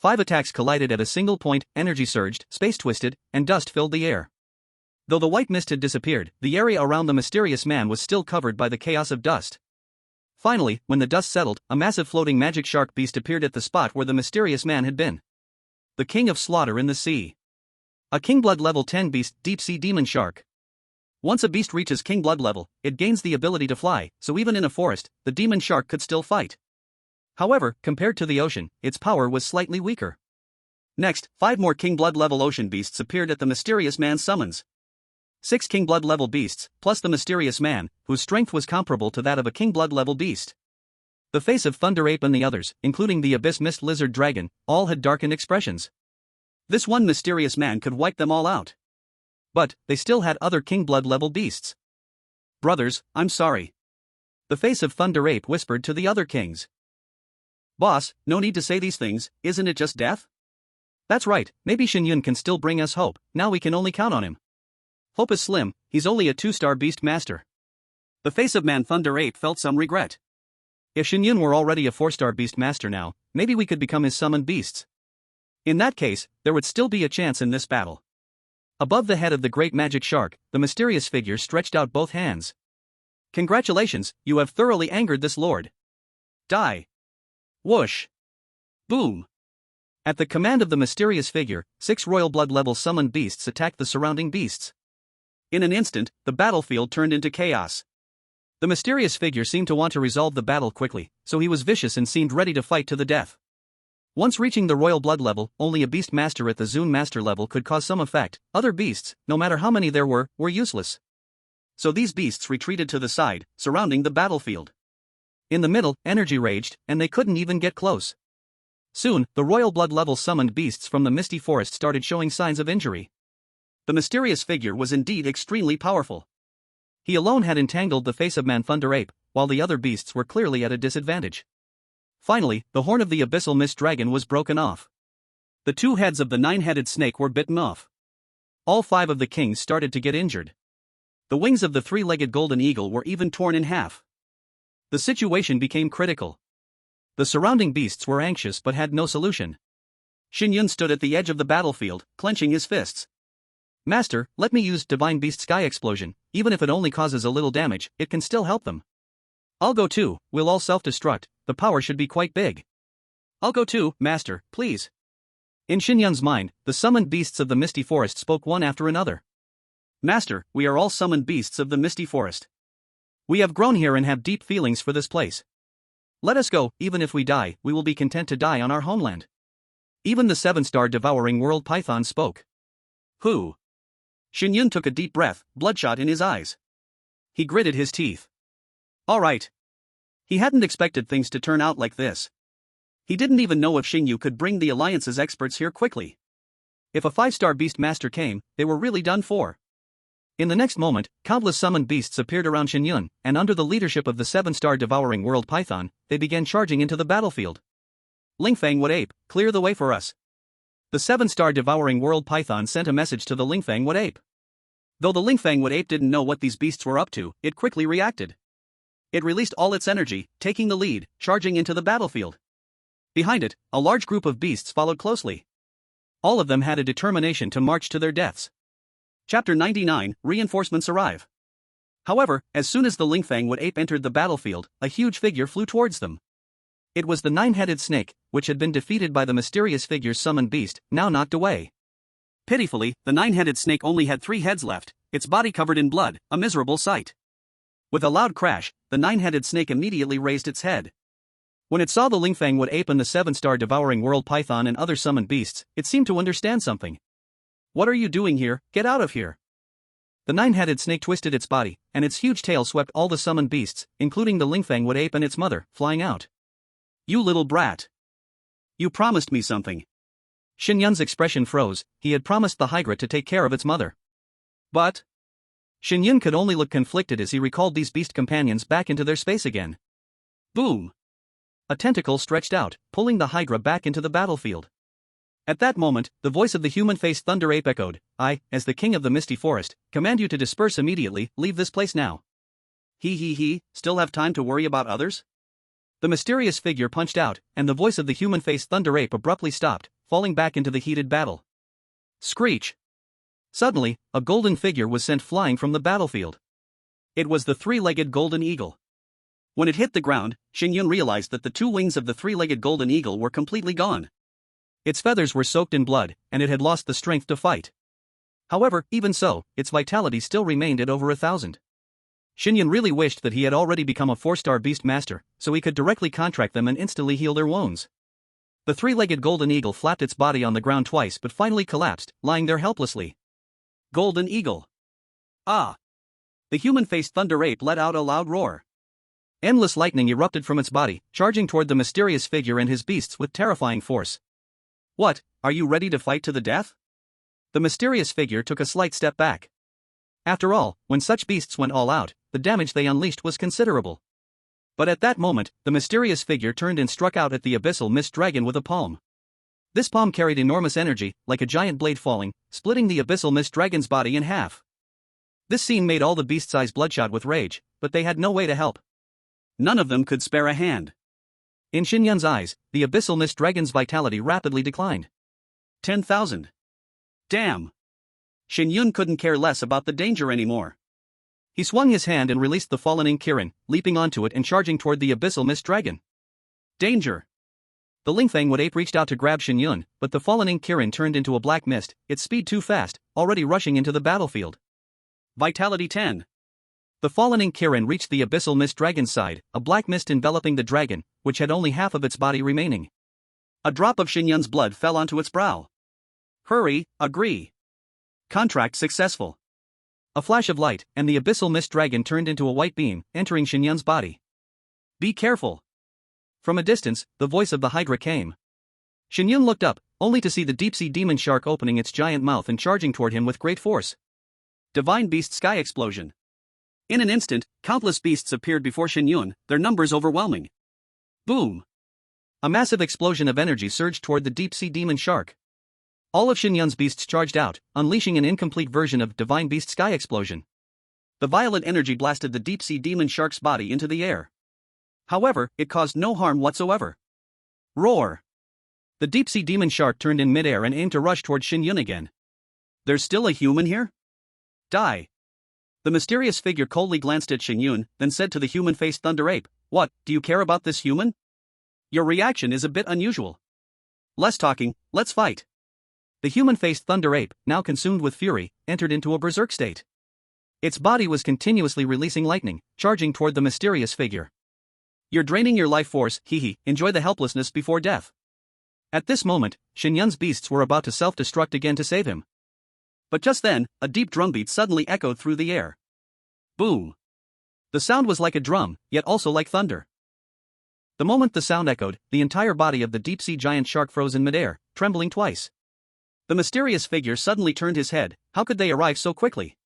5 attacks collided at a single point, energy surged, space twisted, and dust filled the air. Though the white mist had disappeared, the area around the mysterious man was still covered by the chaos of dust. Finally, when the dust settled, a massive floating magic shark beast appeared at the spot where the mysterious man had been. The king of slaughter in the sea. A king blood level 10 beast, deep sea demon shark. Once a beast reaches king blood level, it gains the ability to fly, so even in a forest, the demon shark could still fight. However, compared to the ocean, its power was slightly weaker. Next, 5 more king blood level ocean beasts appeared at the mysterious man's summons. 6 king blood level beasts, plus the mysterious man, whose strength was comparable to that of a king blood level beast. The face of Thunder Ape and the others, including the abyss mist lizard dragon, all had darkened expressions. This one mysterious man could wipe them all out. But, they still had other king blood level beasts. Brothers, I'm sorry. The face of Thunder Ape whispered to the other kings. Boss, no need to say these things, isn't it just death? That's right, maybe Shen Yun can still bring us hope, now we can only count on him. Hope is slim, he's only a 2-star beast master. The face of man Thunder Ape felt some regret. If Shen Yun were already a 4-star beast master now, maybe we could become his summoned beasts. In that case, there would still be a chance in this battle. Above the head of the great magic shark, the mysterious figure stretched out both hands. Congratulations, you have thoroughly angered this lord. Die. Whoosh. Boom. At the command of the mysterious figure, 6 royal blood level summoned beasts attacked the surrounding beasts. In an instant, the battlefield turned into chaos. The mysterious figure seemed to want to resolve the battle quickly, so he was vicious and seemed ready to fight to the death. Once reaching the royal blood level, only a beast master at the Zune master level could cause some effect. Other beasts, no matter how many there were useless. So these beasts retreated to the side, surrounding the battlefield. In the middle, energy raged, and they couldn't even get close. Soon, the royal blood level summoned beasts from the misty forest started showing signs of injury. The mysterious figure was indeed extremely powerful. He alone had entangled the face of Man Thunder Ape, while the other beasts were clearly at a disadvantage. Finally, the horn of the abyssal mist dragon was broken off. The 2 heads of the 9-headed snake were bitten off. All 5 of the kings started to get injured. The wings of the 3-legged golden eagle were even torn in half. The situation became critical. The surrounding beasts were anxious but had no solution. Shen Yun stood at the edge of the battlefield, clenching his fists. Master, let me use Divine Beast Sky Explosion. Even if it only causes a little damage, it can still help them. I'll go too, we'll all self-destruct, the power should be quite big. I'll go too, Master, please. In Shen Yun's mind, the summoned beasts of the Misty Forest spoke one after another. Master, we are all summoned beasts of the Misty Forest. We have grown here and have deep feelings for this place. Let us go, even if we die, we will be content to die on our homeland. Even the 7-star devouring world python spoke. Who? Shen Yun took a deep breath, bloodshot in his eyes. He gritted his teeth. All right. He hadn't expected things to turn out like this. He didn't even know if Shen Yun could bring the Alliance's experts here quickly. If a 5-star beast master came, they were really done for. In the next moment, countless summoned beasts appeared around Shen Yun, and under the leadership of the 7-star devouring world python, they began charging into the battlefield. Lingfang Wood Ape, clear the way for us. The 7-star devouring world python sent a message to the Lingfang Wood Ape. Though the Lingfang Wood Ape didn't know what these beasts were up to, it quickly reacted. It released all its energy, taking the lead, charging into the battlefield. Behind it, a large group of beasts followed closely. All of them had a determination to march to their deaths. Chapter 99, Reinforcements arrive. However, as soon as the Lingfang Wood Ape entered the battlefield, a huge figure flew towards them. It was the 9-headed snake, which had been defeated by the mysterious figure's summoned beast, now knocked away. Pitifully, the 9-headed snake only had 3 heads left, its body covered in blood, a miserable sight. With a loud crash, the 9-headed snake immediately raised its head. When it saw the Lingfang Wood Ape and the 7-star devouring world python and other summoned beasts, it seemed to understand something. What are you doing here? Get out of here. The 9-headed snake twisted its body, and its huge tail swept all the summoned beasts, including the Lingfang Wood Ape and its mother, flying out. You little brat. You promised me something. Shen Yun's expression froze. He had promised the Hydra to take care of its mother. But Shen Yun could only look conflicted as he recalled these beast companions back into their space again. Boom. A tentacle stretched out, pulling the Hydra back into the battlefield. At that moment, the voice of the human-faced Thunder Ape echoed, I, as the king of the Misty Forest, command you to disperse immediately, leave this place now. He, still have time to worry about others? The mysterious figure punched out, and the voice of the human-faced Thunder Ape abruptly stopped, falling back into the heated battle. Screech! Suddenly, a golden figure was sent flying from the battlefield. It was the 3-legged golden eagle. When it hit the ground, Shen Yun realized that the 2 wings of the 3-legged golden eagle were completely gone. Its feathers were soaked in blood, and it had lost the strength to fight. However, even so, its vitality still remained at over 1,000. Shen Yun really wished that he had already become a 4-star beast master, so he could directly contract them and instantly heal their wounds. The 3-legged golden eagle flapped its body on the ground twice but finally collapsed, lying there helplessly. Golden eagle. Ah! The human-faced Thunder Ape let out a loud roar. Endless lightning erupted from its body, charging toward the mysterious figure and his beasts with terrifying force. What, are you ready to fight to the death? The mysterious figure took a slight step back. After all, when such beasts went all out, the damage they unleashed was considerable. But at that moment, the mysterious figure turned and struck out at the abyssal mist dragon with a palm. This palm carried enormous energy, like a giant blade falling, splitting the abyssal mist dragon's body in half. This scene made all the beasts' eyes bloodshot with rage, but they had no way to help. None of them could spare a hand. In Shen Yun's eyes, the abyssal mist dragon's vitality rapidly declined. 10,000. Damn. Shen Yun couldn't care less about the danger anymore. He swung his hand and released the fallen Kirin, leaping onto it and charging toward the abyssal mist dragon. Danger! The Lingfang Wood Ape reached out to grab Shen Yun, but the fallen Kirin turned into a black mist, its speed too fast, already rushing into the battlefield. Vitality 10. The fallen Kirin reached the abyssal mist dragon's side, a black mist enveloping the dragon, which had only half of its body remaining. A drop of Shen Yun's blood fell onto its brow. Hurry, agree. Contract successful. A flash of light, and the abyssal mist dragon turned into a white beam, entering Shen Yun's body. Be careful. From a distance, the voice of the Hydra came. Shen Yun looked up, only to see the deep-sea demon shark opening its giant mouth and charging toward him with great force. Divine Beast Sky Explosion. In an instant, countless beasts appeared before Shen Yun, their numbers overwhelming. Boom! A massive explosion of energy surged toward the deep-sea demon shark. All of Shen Yun's beasts charged out, unleashing an incomplete version of Divine Beast Sky Explosion. The violent energy blasted the deep-sea demon shark's body into the air. However, it caused no harm whatsoever. Roar! The deep-sea demon shark turned in midair and aimed to rush toward Shen Yun again. There's still a human here? Die! The mysterious figure coldly glanced at Shen Yun, then said to the human-faced thunder ape, "What, do you care about this human? Your reaction is a bit unusual. Less talking, let's fight." The human-faced thunder ape, now consumed with fury, entered into a berserk state. Its body was continuously releasing lightning, charging toward the mysterious figure. "You're draining your life force, hee, enjoy the helplessness before death." At this moment, Shen Yun's beasts were about to self-destruct again to save him. But just then, a deep drumbeat suddenly echoed through the air. Boom! The sound was like a drum, yet also like thunder. The moment the sound echoed, the entire body of the deep-sea giant shark froze in midair, trembling twice. The mysterious figure suddenly turned his head. How could they arrive so quickly?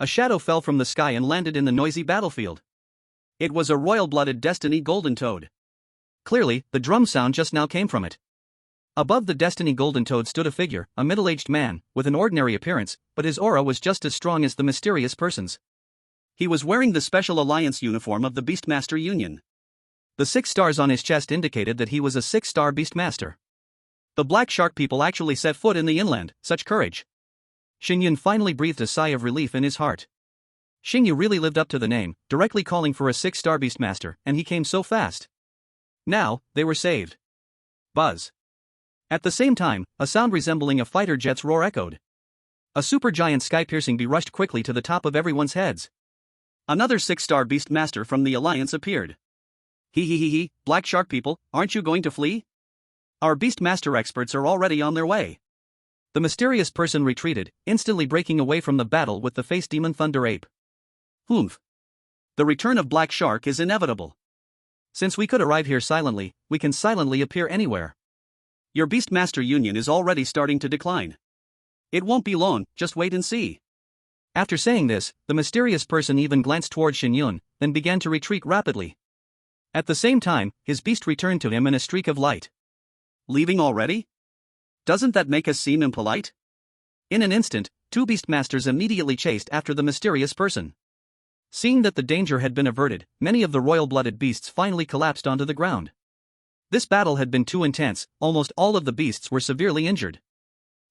A shadow fell from the sky and landed in the noisy battlefield. It was a royal-blooded Destiny Golden Toad. Clearly, the drum sound just now came from it. Above the Destiny Golden Toad stood a figure, a middle-aged man, with an ordinary appearance, but his aura was just as strong as the mysterious person's. He was wearing the Special Alliance uniform of the Beastmaster Union. The 6 stars on his chest indicated that he was a 6-star Beastmaster. The Black Shark people actually set foot in the inland, such courage. Shen Yun finally breathed a sigh of relief in his heart. Xingyu really lived up to the name, directly calling for a 6-star Beastmaster, and he came so fast. Now, they were saved. Buzz. At the same time, a sound resembling a fighter jet's roar echoed. A supergiant sky-piercing bee rushed quickly to the top of everyone's heads. Another 6-star Beastmaster from the Alliance appeared. Hee, Black Shark people, aren't you going to flee? Our Beastmaster experts are already on their way. The mysterious person retreated, instantly breaking away from the battle with the face demon Thunder Ape. Humph. The return of Black Shark is inevitable. Since we could arrive here silently, we can silently appear anywhere. Your Beastmaster Union is already starting to decline. It won't be long, just wait and see. After saying this, the mysterious person even glanced toward Shen Yun, then began to retreat rapidly. At the same time, his beast returned to him in a streak of light. Leaving already? Doesn't that make us seem impolite? In an instant, 2 Beastmasters immediately chased after the mysterious person. Seeing that the danger had been averted, many of the royal-blooded beasts finally collapsed onto the ground. This battle had been too intense, almost all of the beasts were severely injured.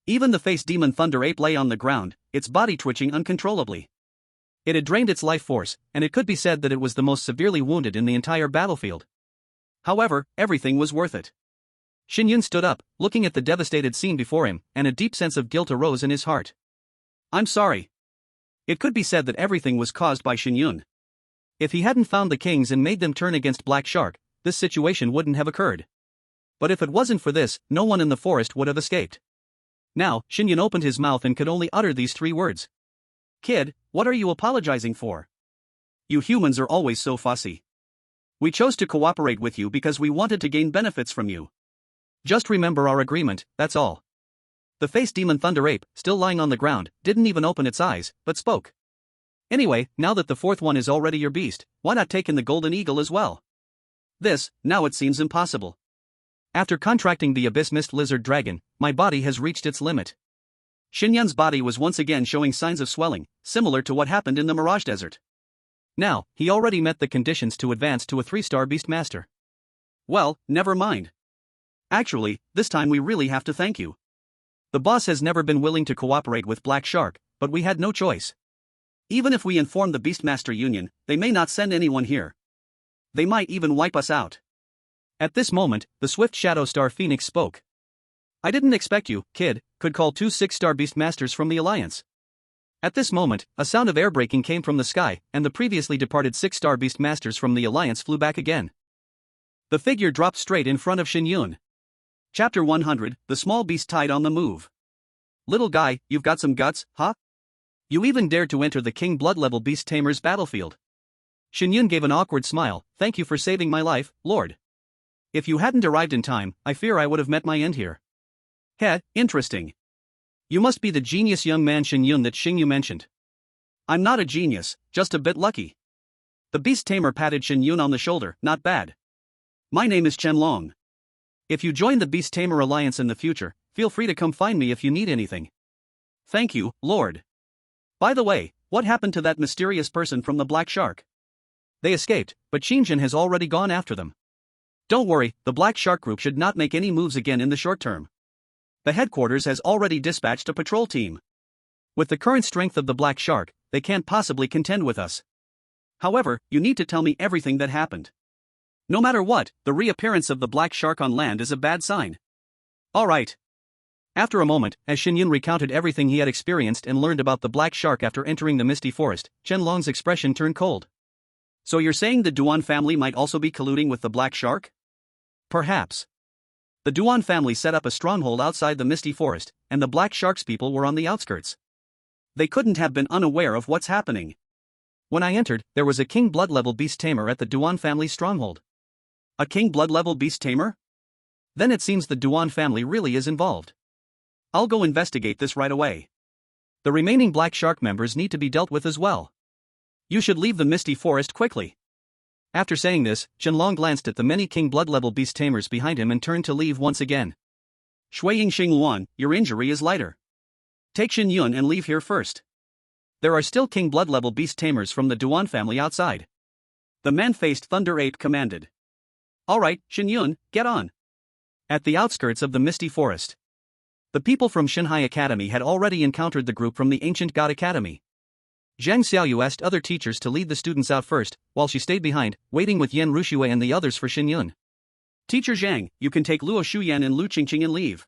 Even the face demon Thunder Ape lay on the ground, its body twitching uncontrollably. It had drained its life force, and it could be said that it was the most severely wounded in the entire battlefield. However, everything was worth it. Shen Yun stood up, looking at the devastated scene before him, and a deep sense of guilt arose in his heart. I'm sorry. It could be said that everything was caused by Shen Yun. If he hadn't found the kings and made them turn against Black Shark, this situation wouldn't have occurred. But if it wasn't for this, no one in the forest would have escaped. Now, Shen Yun opened his mouth and could only utter these 3 words. Kid, what are you apologizing for? You humans are always so fussy. We chose to cooperate with you because we wanted to gain benefits from you. Just remember our agreement, that's all. The face demon Thunder Ape, still lying on the ground, didn't even open its eyes, but spoke. Anyway, now that the 4th one is already your beast, why not take in the Golden Eagle as well? This, now it seems impossible. After contracting the Abyss Mist Lizard Dragon, my body has reached its limit. Shen Yun's body was once again showing signs of swelling, similar to what happened in the Mirage Desert. Now, he already met the conditions to advance to a 3-star Beastmaster. Well, never mind. Actually, this time we really have to thank you. The boss has never been willing to cooperate with Black Shark, but we had no choice. Even if we inform the Beastmaster Union, they may not send anyone here. They might even wipe us out. At this moment, the swift Shadow Star Phoenix spoke. I didn't expect you, kid, could call 2 6-star Beastmasters from the Alliance. At this moment, a sound of air braking came from the sky, and the previously departed 6-star Beastmasters from the Alliance flew back again. The figure dropped straight in front of Shen Yun. Chapter 100, The Small Beast Tied on the Move. Little guy, you've got some guts, huh? You even dared to enter the King Blood-level Beast Tamer's battlefield. Shen Yun gave an awkward smile. Thank you for saving my life, Lord. If you hadn't arrived in time, I fear I would have met my end here. Heh, interesting. You must be the genius young man Shen Yun that Xing Yu mentioned. I'm not a genius, just a bit lucky. The Beast Tamer patted Shen Yun on the shoulder. Not bad. My name is Chen Long. If you join the Beast Tamer Alliance in the future, feel free to come find me if you need anything. Thank you, Lord. By the way, what happened to that mysterious person from the Black Shark? They escaped, but Xinjian has already gone after them. Don't worry, the Black Shark group should not make any moves again in the short term. The headquarters has already dispatched a patrol team. With the current strength of the Black Shark, they can't possibly contend with us. However, you need to tell me everything that happened. No matter what, the reappearance of the Black Shark on land is a bad sign. Alright. After a moment, as Shen Yun recounted everything he had experienced and learned about the Black Shark after entering the Misty Forest, Chen Long's expression turned cold. So you're saying the Duan family might also be colluding with the Black Shark? Perhaps. The Duan family set up a stronghold outside the Misty Forest, and the Black Shark's people were on the outskirts. They couldn't have been unaware of what's happening. When I entered, there was a King Blood-level Beast Tamer at the Duan family's stronghold. A King Blood-level Beast Tamer? Then it seems the Duan family really is involved. I'll go investigate this right away. The remaining Black Shark members need to be dealt with as well. You should leave the Misty Forest quickly. After saying this, Chen Long glanced at the many King Blood-level Beast Tamers behind him and turned to leave once again. Shuiying Xingluan, your injury is lighter. Take Shen Yun and leave here first. There are still King Blood-level Beast Tamers from the Duan family outside. The man-faced Thunder Ape commanded. Alright, Shen Yun, get on. At the outskirts of the Misty Forest. The people from Shanghai Academy had already encountered the group from the Ancient God Academy. Zhang Xiaoyu asked other teachers to lead the students out first, while she stayed behind, waiting with Yan Ruxue and the others for Shen Yun. Teacher Zhang, you can take Luo Shuyan and Lu Qingqing and leave.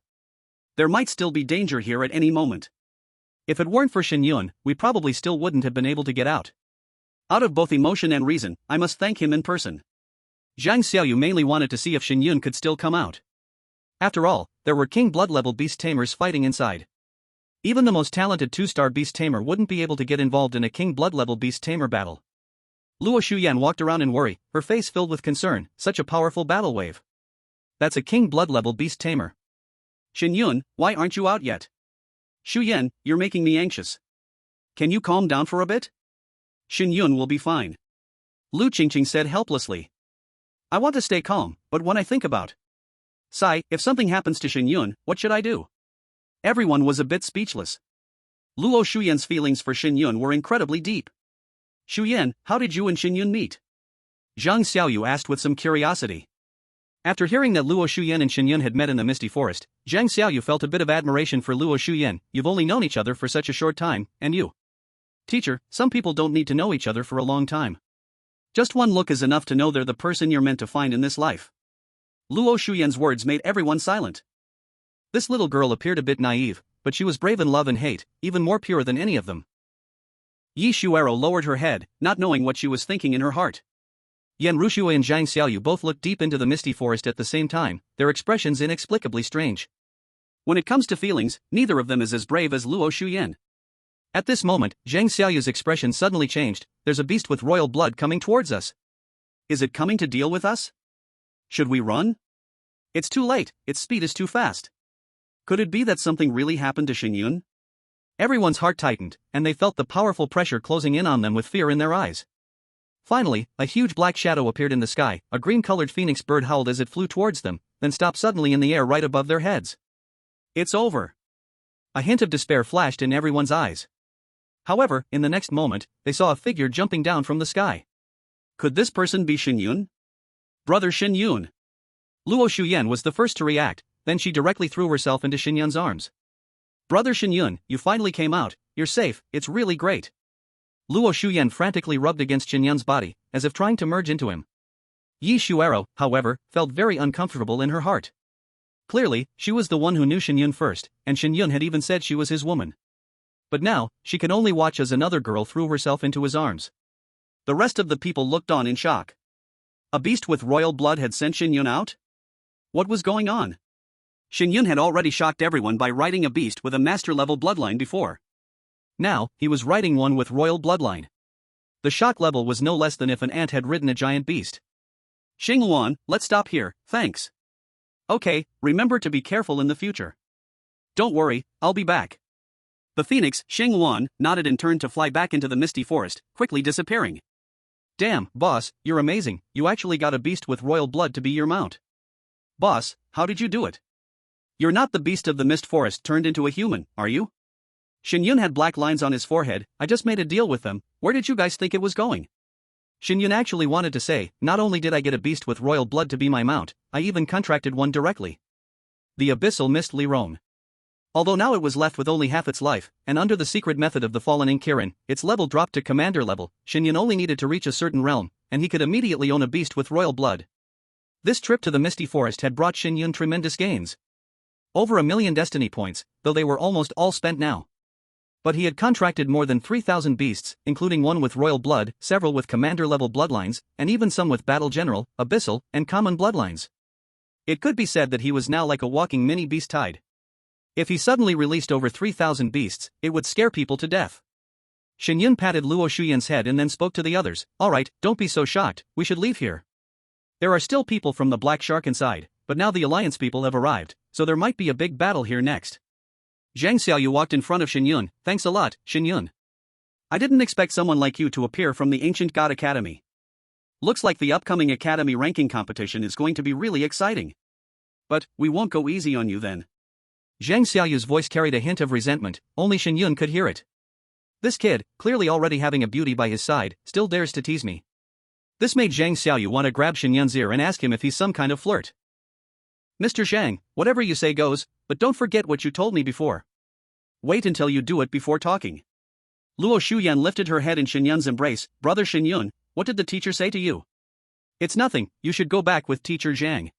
There might still be danger here at any moment. If it weren't for Shen Yun, we probably still wouldn't have been able to get out. Out of both emotion and reason, I must thank him in person. Zhang Xiaoyu mainly wanted to see if Shen Yun could still come out. After all, there were King Blood-level Beast Tamers fighting inside. Even the most talented 2-star Beast Tamer wouldn't be able to get involved in a King Blood-level Beast Tamer battle. Luo Shuyan walked around in worry, her face filled with concern. Such a powerful battle wave. That's a King Blood-level Beast Tamer. Shen Yun, why aren't you out yet? Shuyan, you're making me anxious. Can you calm down for a bit? Shen Yun will be fine. Lu Qingqing said helplessly. I want to stay calm, but when I think about Sai, if something happens to Shen Yun, what should I do? Everyone was a bit speechless. Luo Shuyan's feelings for Shen Yun were incredibly deep. Shuyan, how did you and Shen Yun meet? Zhang Xiaoyu asked with some curiosity. After hearing that Luo Shuyan and Shen Yun had met in the Misty Forest, Zhang Xiaoyu felt a bit of admiration for Luo Shuyan. You've only known each other for such a short time, and you? Teacher, some people don't need to know each other for a long time. Just one look is enough to know they're the person you're meant to find in this life. Luo Shuyan's words made everyone silent. This little girl appeared a bit naive, but she was brave in love and hate, even more pure than any of them. Yi Shuero lowered her head, not knowing what she was thinking in her heart. Yan Ruxue and Zhang Xiaoyu both looked deep into the Misty Forest at the same time, their expressions inexplicably strange. When it comes to feelings, neither of them is as brave as Luo Shuyan. At this moment, Zhang Xiaoyu's expression suddenly changed. There's a beast with royal blood coming towards us. Is it coming to deal with us? Should we run? It's too late, its speed is too fast. Could it be that something really happened to Shen Yun? Everyone's heart tightened, and they felt the powerful pressure closing in on them with fear in their eyes. Finally, a huge black shadow appeared in the sky. A green-colored phoenix bird howled as it flew towards them, then stopped suddenly in the air right above their heads. It's over. A hint of despair flashed in everyone's eyes. However, in the next moment, they saw a figure jumping down from the sky. Could this person be Shen Yun? Brother Shen Yun. Luo Shuyan was the first to react, then she directly threw herself into Shen Yun's arms. Brother Shen Yun, you finally came out, you're safe, it's really great. Luo Shuyan frantically rubbed against Shen Yun's body, as if trying to merge into him. Yi Shuero, however, felt very uncomfortable in her heart. Clearly, she was the one who knew Shen Yun first, and Shen Yun had even said she was his woman. But now, she could only watch as another girl threw herself into his arms. The rest of the people looked on in shock. A beast with royal blood had sent Shen Yun out? What was going on? Shen Yun had already shocked everyone by riding a beast with a master-level bloodline before. Now, he was riding one with royal bloodline. The shock level was no less than if an ant had ridden a giant beast. Xingluan, let's stop here, thanks. Okay, remember to be careful in the future. Don't worry, I'll be back. The phoenix, Xingluan, nodded and turned to fly back into the misty forest, quickly disappearing. Damn, boss, you're amazing, you actually got a beast with royal blood to be your mount. Boss, how did you do it? You're not the beast of the mist forest turned into a human, are you? Shen Yun had black lines on his forehead. I just made a deal with them, where did you guys think it was going? Shen Yun actually wanted to say, not only did I get a beast with royal blood to be my mount, I even contracted one directly. The abyssal mist Liron. Although now it was left with only half its life, and under the secret method of the fallen Ink Kirin, its level dropped to commander level, Shen Yun only needed to reach a certain realm, and he could immediately own a beast with royal blood. This trip to the misty forest had brought Shen Yun tremendous gains. Over 1,000,000 destiny points, though they were almost all spent now. But he had contracted more than 3,000 beasts, including one with royal blood, several with commander-level bloodlines, and even some with battle general, abyssal, and common bloodlines. It could be said that he was now like a walking mini beast tide. If he suddenly released over 3,000 beasts, it would scare people to death. Shen Yun patted Luo Shuyan's head and then spoke to the others. Alright, don't be so shocked, we should leave here. There are still people from the Black Shark inside, but now the Alliance people have arrived, so there might be a big battle here next. Zhang Xiaoyu walked in front of Shen Yun. Thanks a lot, Shen Yun. I didn't expect someone like you to appear from the Ancient God Academy. Looks like the upcoming Academy ranking competition is going to be really exciting. But, we won't go easy on you then. Zhang Xiaoyu's voice carried a hint of resentment, only Shen Yun could hear it. This kid, clearly already having a beauty by his side, still dares to tease me. This made Zhang Xiaoyu want to grab Shen Yun's ear and ask him if he's some kind of flirt. Mr. Zhang, whatever you say goes, but don't forget what you told me before. Wait until you do it before talking. Luo Shuyan lifted her head in Shen Yun's embrace. Brother Shen Yun, what did the teacher say to you? It's nothing, you should go back with teacher Zhang.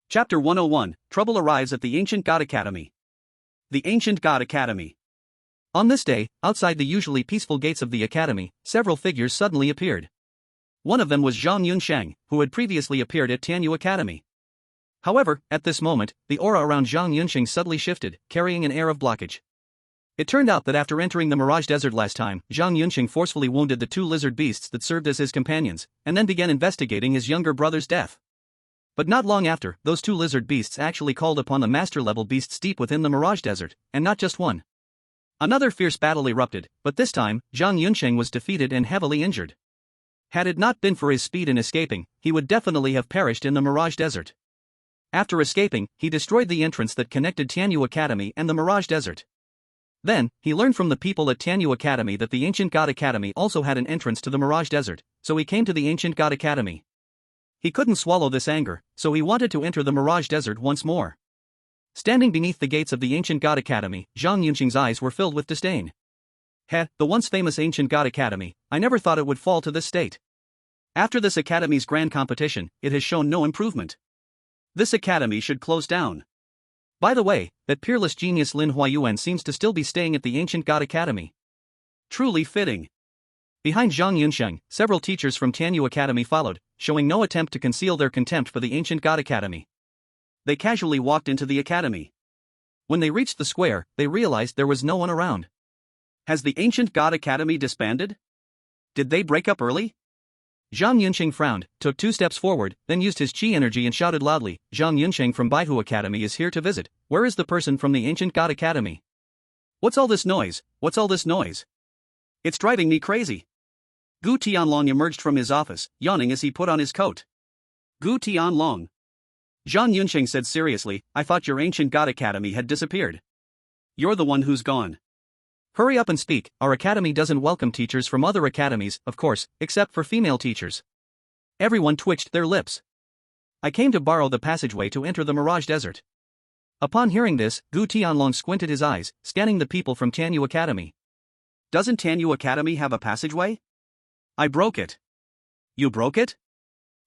Chapter 101, Trouble arrives at the Ancient God Academy. The Ancient God Academy. On this day, outside the usually peaceful gates of the academy, several figures suddenly appeared. One of them was Zhang Yunsheng, who had previously appeared at Tianyu Academy. However, at this moment, the aura around Zhang Yunsheng suddenly shifted, carrying an air of blockage. It turned out that after entering the Mirage Desert last time, Zhang Yunsheng forcefully wounded the two lizard beasts that served as his companions, and then began investigating his younger brother's death. But not long after, those two lizard beasts actually called upon the master-level beasts deep within the Mirage Desert, and not just one. Another fierce battle erupted, but this time, Zhang Yunsheng was defeated and heavily injured. Had it not been for his speed in escaping, he would definitely have perished in the Mirage Desert. After escaping, he destroyed the entrance that connected Tianyu Academy and the Mirage Desert. Then, he learned from the people at Tianyu Academy that the Ancient God Academy also had an entrance to the Mirage Desert, so he came to the Ancient God Academy. He couldn't swallow this anger, so he wanted to enter the Mirage Desert once more. Standing beneath the gates of the Ancient God Academy, Zhang Yunsheng's eyes were filled with disdain. The once famous Ancient God Academy, I never thought it would fall to this state. After this academy's grand competition, it has shown no improvement. This academy should close down. By the way, that peerless genius Lin Huayuan seems to still be staying at the Ancient God Academy. Truly fitting. Behind Zhang Yunsheng, several teachers from Tianyu Academy followed, showing no attempt to conceal their contempt for the Ancient God Academy. They casually walked into the academy. When they reached the square, they realized there was no one around. Has the Ancient God Academy disbanded? Did they break up early? Zhang Yunsheng frowned, took 2 steps forward, then used his chi energy and shouted loudly, Zhang Yunsheng from Baihu Academy is here to visit. Where is the person from the Ancient God Academy? What's all this noise? What's all this noise? It's driving me crazy. Gu Tianlong emerged from his office, yawning as he put on his coat. Gu Tianlong. Zhang Yunsheng said seriously, I thought your Ancient God Academy had disappeared. You're the one who's gone. Hurry up and speak, our academy doesn't welcome teachers from other academies, of course, except for female teachers. Everyone twitched their lips. I came to borrow the passageway to enter the Mirage Desert. Upon hearing this, Gu Tianlong squinted his eyes, scanning the people from Tanyu Academy. Doesn't Tanyu Academy have a passageway? I broke it. You broke it?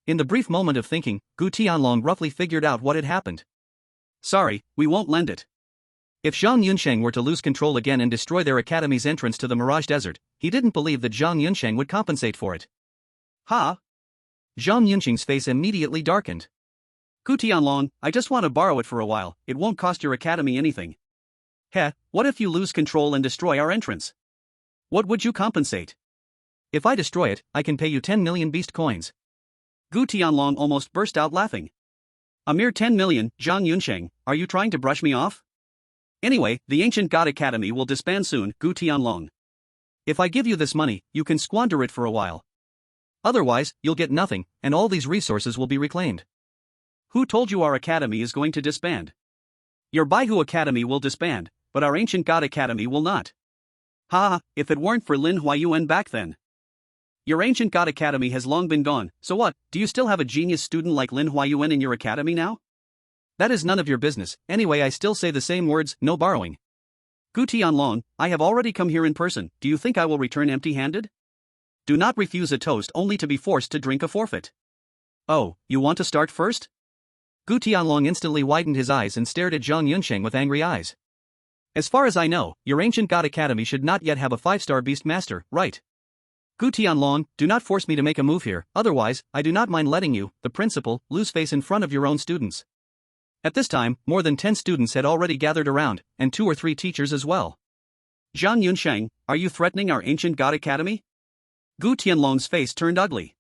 In the brief moment of thinking, Gu Tianlong roughly figured out what had happened. Sorry, we won't lend it. If Zhang Yunsheng were to lose control again and destroy their academy's entrance to the Mirage Desert, he didn't believe that Zhang Yunsheng would compensate for it. Ha! Zhang Yunsheng's face immediately darkened. Gu Tianlong, I just want to borrow it for a while, it won't cost your academy anything. Heh, what if you lose control and destroy our entrance? What would you compensate? If I destroy it, I can pay you 10 million beast coins. Gu Tianlong almost burst out laughing. A mere 10 million, Zhang Yunsheng, are you trying to brush me off? Anyway, the Ancient God Academy will disband soon, Gu Tianlong. If I give you this money, you can squander it for a while. Otherwise, you'll get nothing, and all these resources will be reclaimed. Who told you our academy is going to disband? Your Baihu Academy will disband, but our Ancient God Academy will not. Ha, if it weren't for Lin Huayuan back then. Your Ancient God Academy has long been gone, so what, do you still have a genius student like Lin Huayuan in your academy now? That is none of your business, anyway I still say the same words, no borrowing. Gu Tianlong, I have already come here in person, do you think I will return empty-handed? Do not refuse a toast only to be forced to drink a forfeit. Oh, you want to start first? Gu Tianlong instantly widened his eyes and stared at Zhang Yunsheng with angry eyes. As far as I know, your Ancient God Academy should not yet have a 5-star beast master, right? Gu Tianlong, do not force me to make a move here, otherwise, I do not mind letting you, the principal, lose face in front of your own students. At this time, more than 10 students had already gathered around, and 2 or 3 teachers as well. Zhang Yunsheng, are you threatening our Ancient God Academy? Gu Tianlong's face turned ugly.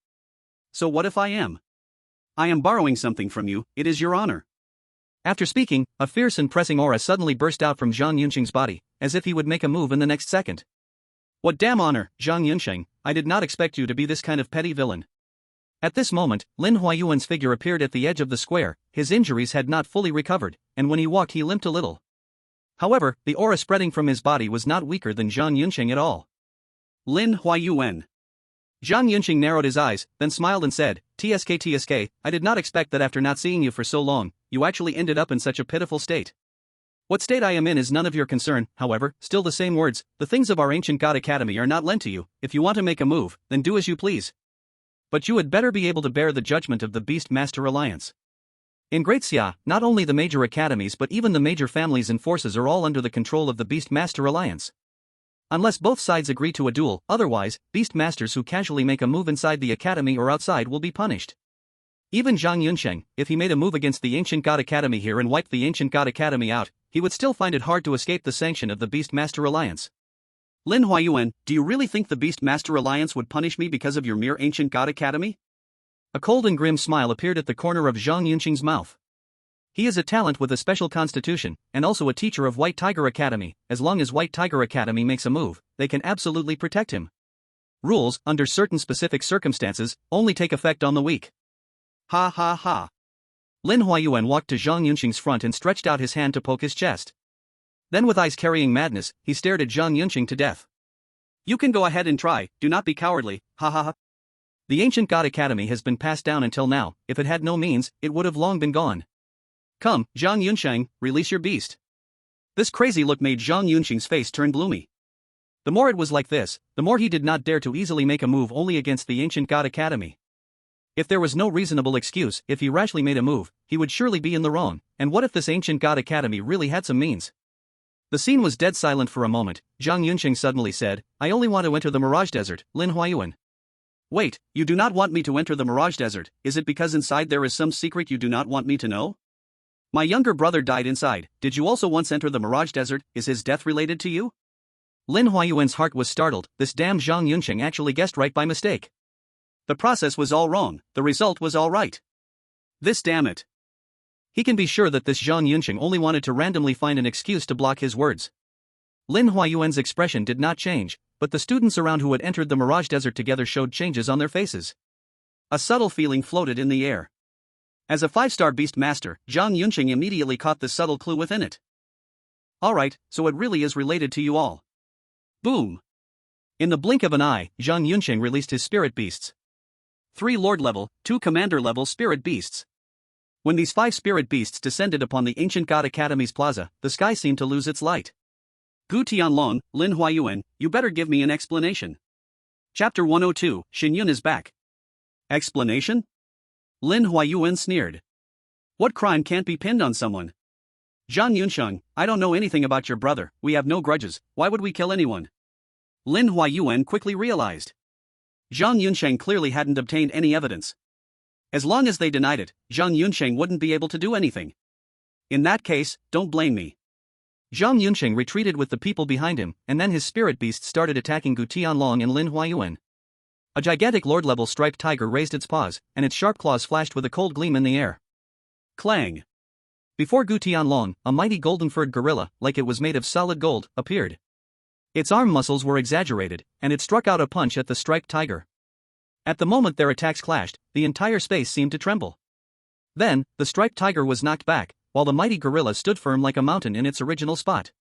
So what if I am? I am borrowing something from you, it is your honor. After speaking, a fierce and pressing aura suddenly burst out from Zhang Yunsheng's body, as if he would make a move in the next second. What damn honor, Zhang Yunsheng, I did not expect you to be this kind of petty villain. At this moment, Lin Huayuan's figure appeared at the edge of the square, his injuries had not fully recovered, and when he walked he limped a little. However, the aura spreading from his body was not weaker than Zhang Yunsheng at all. Lin Huayuan. Zhang Yunsheng narrowed his eyes, then smiled and said, TSK, I did not expect that after not seeing you for so long, you actually ended up in such a pitiful state. What state I am in is none of your concern, however, still the same words, the things of our Ancient God Academy are not lent to you, if you want to make a move, then do as you please. But you had better be able to bear the judgment of the Beast Master Alliance. In Great Xia, not only the major academies but even the major families and forces are all under the control of the Beast Master Alliance. Unless both sides agree to a duel, otherwise, Beast Masters who casually make a move inside the academy or outside will be punished. Even Zhang Yunsheng, if he made a move against the Ancient God Academy here and wiped the Ancient God Academy out, he would still find it hard to escape the sanction of the Beast Master Alliance. Lin Huayuan, do you really think the Beast Master Alliance would punish me because of your mere Ancient God Academy? A cold and grim smile appeared at the corner of Zhang Yunsheng's mouth. He is a talent with a special constitution, and also a teacher of White Tiger Academy. As long as White Tiger Academy makes a move, they can absolutely protect him. Rules, under certain specific circumstances, only take effect on the weak. Ha ha ha. Lin Huayuan walked to Zhang Yunsheng's front and stretched out his hand to poke his chest. Then with eyes carrying madness, he stared at Zhang Yunsheng to death. You can go ahead and try, do not be cowardly, ha ha ha. The Ancient God Academy has been passed down until now, if it had no means, it would have long been gone. Come, Zhang Yunsheng, release your beast. This crazy look made Zhang Yunsheng's face turn gloomy. The more it was like this, the more he did not dare to easily make a move only against the Ancient God Academy. If there was no reasonable excuse, if he rashly made a move, he would surely be in the wrong, and what if this Ancient God Academy really had some means? The scene was dead silent for a moment. Zhang Yunsheng suddenly said, I only want to enter the Mirage Desert, Lin Huayuan. Wait, you do not want me to enter the Mirage Desert, is it because inside there is some secret you do not want me to know? My younger brother died inside, did you also once enter the Mirage Desert, is his death related to you? Lin Huayuan's heart was startled, this damn Zhang Yunsheng actually guessed right by mistake. The process was all wrong, the result was all right. This damn it. He can be sure that this Zhang Yunsheng only wanted to randomly find an excuse to block his words. Lin Huayuan's expression did not change, but the students around who had entered the Mirage Desert together showed changes on their faces. A subtle feeling floated in the air. As a 5-star beast master, Zhang Yunsheng immediately caught the subtle clue within it. Alright, so it really is related to you all. Boom! In the blink of an eye, Zhang Yunsheng released his spirit beasts. 3 Lord level, 2 Commander level spirit beasts. When these 5 spirit beasts descended upon the ancient god academy's plaza, the sky seemed to lose its light. Gu Tianlong, Lin Huayuan, you better give me an explanation. Chapter 102, Shen Yun is back. Explanation? Lin Huayuan sneered. What crime can't be pinned on someone? Zhang Yunsheng, I don't know anything about your brother, we have no grudges, why would we kill anyone? Lin Huayuan quickly realized. Zhang Yunsheng clearly hadn't obtained any evidence. As long as they denied it, Zhang Yunsheng wouldn't be able to do anything. In that case, don't blame me. Zhang Yunsheng retreated with the people behind him, and then his spirit beasts started attacking Gu Tianlong and Lin Huayuan. A gigantic lord-level striped tiger raised its paws, and its sharp claws flashed with a cold gleam in the air. Clang! Before Gu Tianlong, a mighty golden-furred gorilla, like it was made of solid gold, appeared. Its arm muscles were exaggerated, and it struck out a punch at the striped tiger. At the moment their attacks clashed, the entire space seemed to tremble. Then, the striped tiger was knocked back, while the mighty gorilla stood firm like a mountain in its original spot.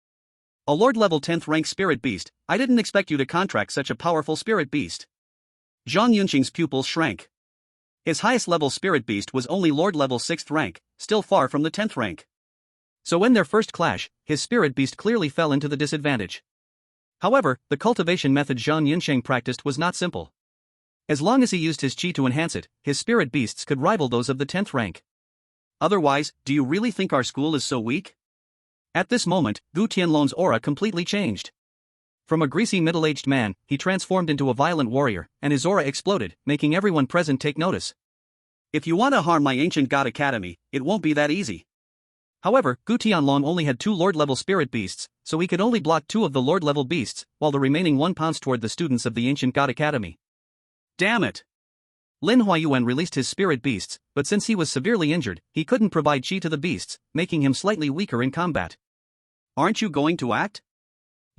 A Lord-level 10th rank spirit beast, I didn't expect you to contract such a powerful spirit beast. Zhang Yunsheng's pupils shrank. His highest level spirit beast was only Lord-level 6th rank, still far from the 10th rank. So in their first clash, his spirit beast clearly fell into the disadvantage. However, the cultivation method Zhang Yunsheng practiced was not simple. As long as he used his chi to enhance it, his spirit beasts could rival those of the 10th rank. Otherwise, do you really think our school is so weak? At this moment, Gu Tianlong's aura completely changed. From a greasy middle-aged man, he transformed into a violent warrior, and his aura exploded, making everyone present take notice. If you want to harm my ancient god academy, it won't be that easy. However, Gu Tianlong only had 2 Lord-level spirit beasts, so he could only block 2 of the Lord-level beasts, while the remaining 1 pounced toward the students of the ancient god academy. Damn it! Lin Huayuan released his spirit beasts, but since he was severely injured, he couldn't provide chi to the beasts, making him slightly weaker in combat. Aren't you going to act?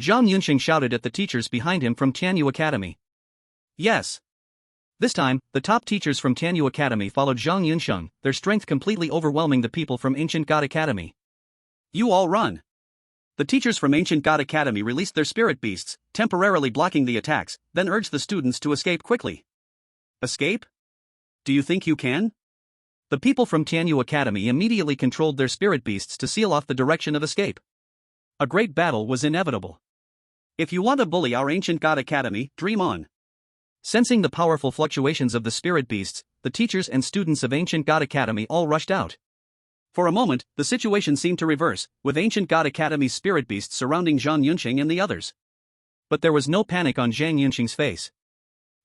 Zhang Yunsheng shouted at the teachers behind him from Tianyu Academy. Yes. This time, the top teachers from Tianyu Academy followed Zhang Yunsheng, their strength completely overwhelming the people from Ancient God Academy. You all run. The teachers from Ancient God Academy released their spirit beasts, temporarily blocking the attacks, then urged the students to escape quickly. Escape? Do you think you can? The people from Tianyu Academy immediately controlled their spirit beasts to seal off the direction of escape. A great battle was inevitable. If you want to bully our Ancient God Academy, dream on. Sensing the powerful fluctuations of the spirit beasts, the teachers and students of Ancient God Academy all rushed out. For a moment, the situation seemed to reverse, with Ancient God Academy's spirit beasts surrounding Zhang Yunsheng and the others. But there was no panic on Zhang Yunsheng's face.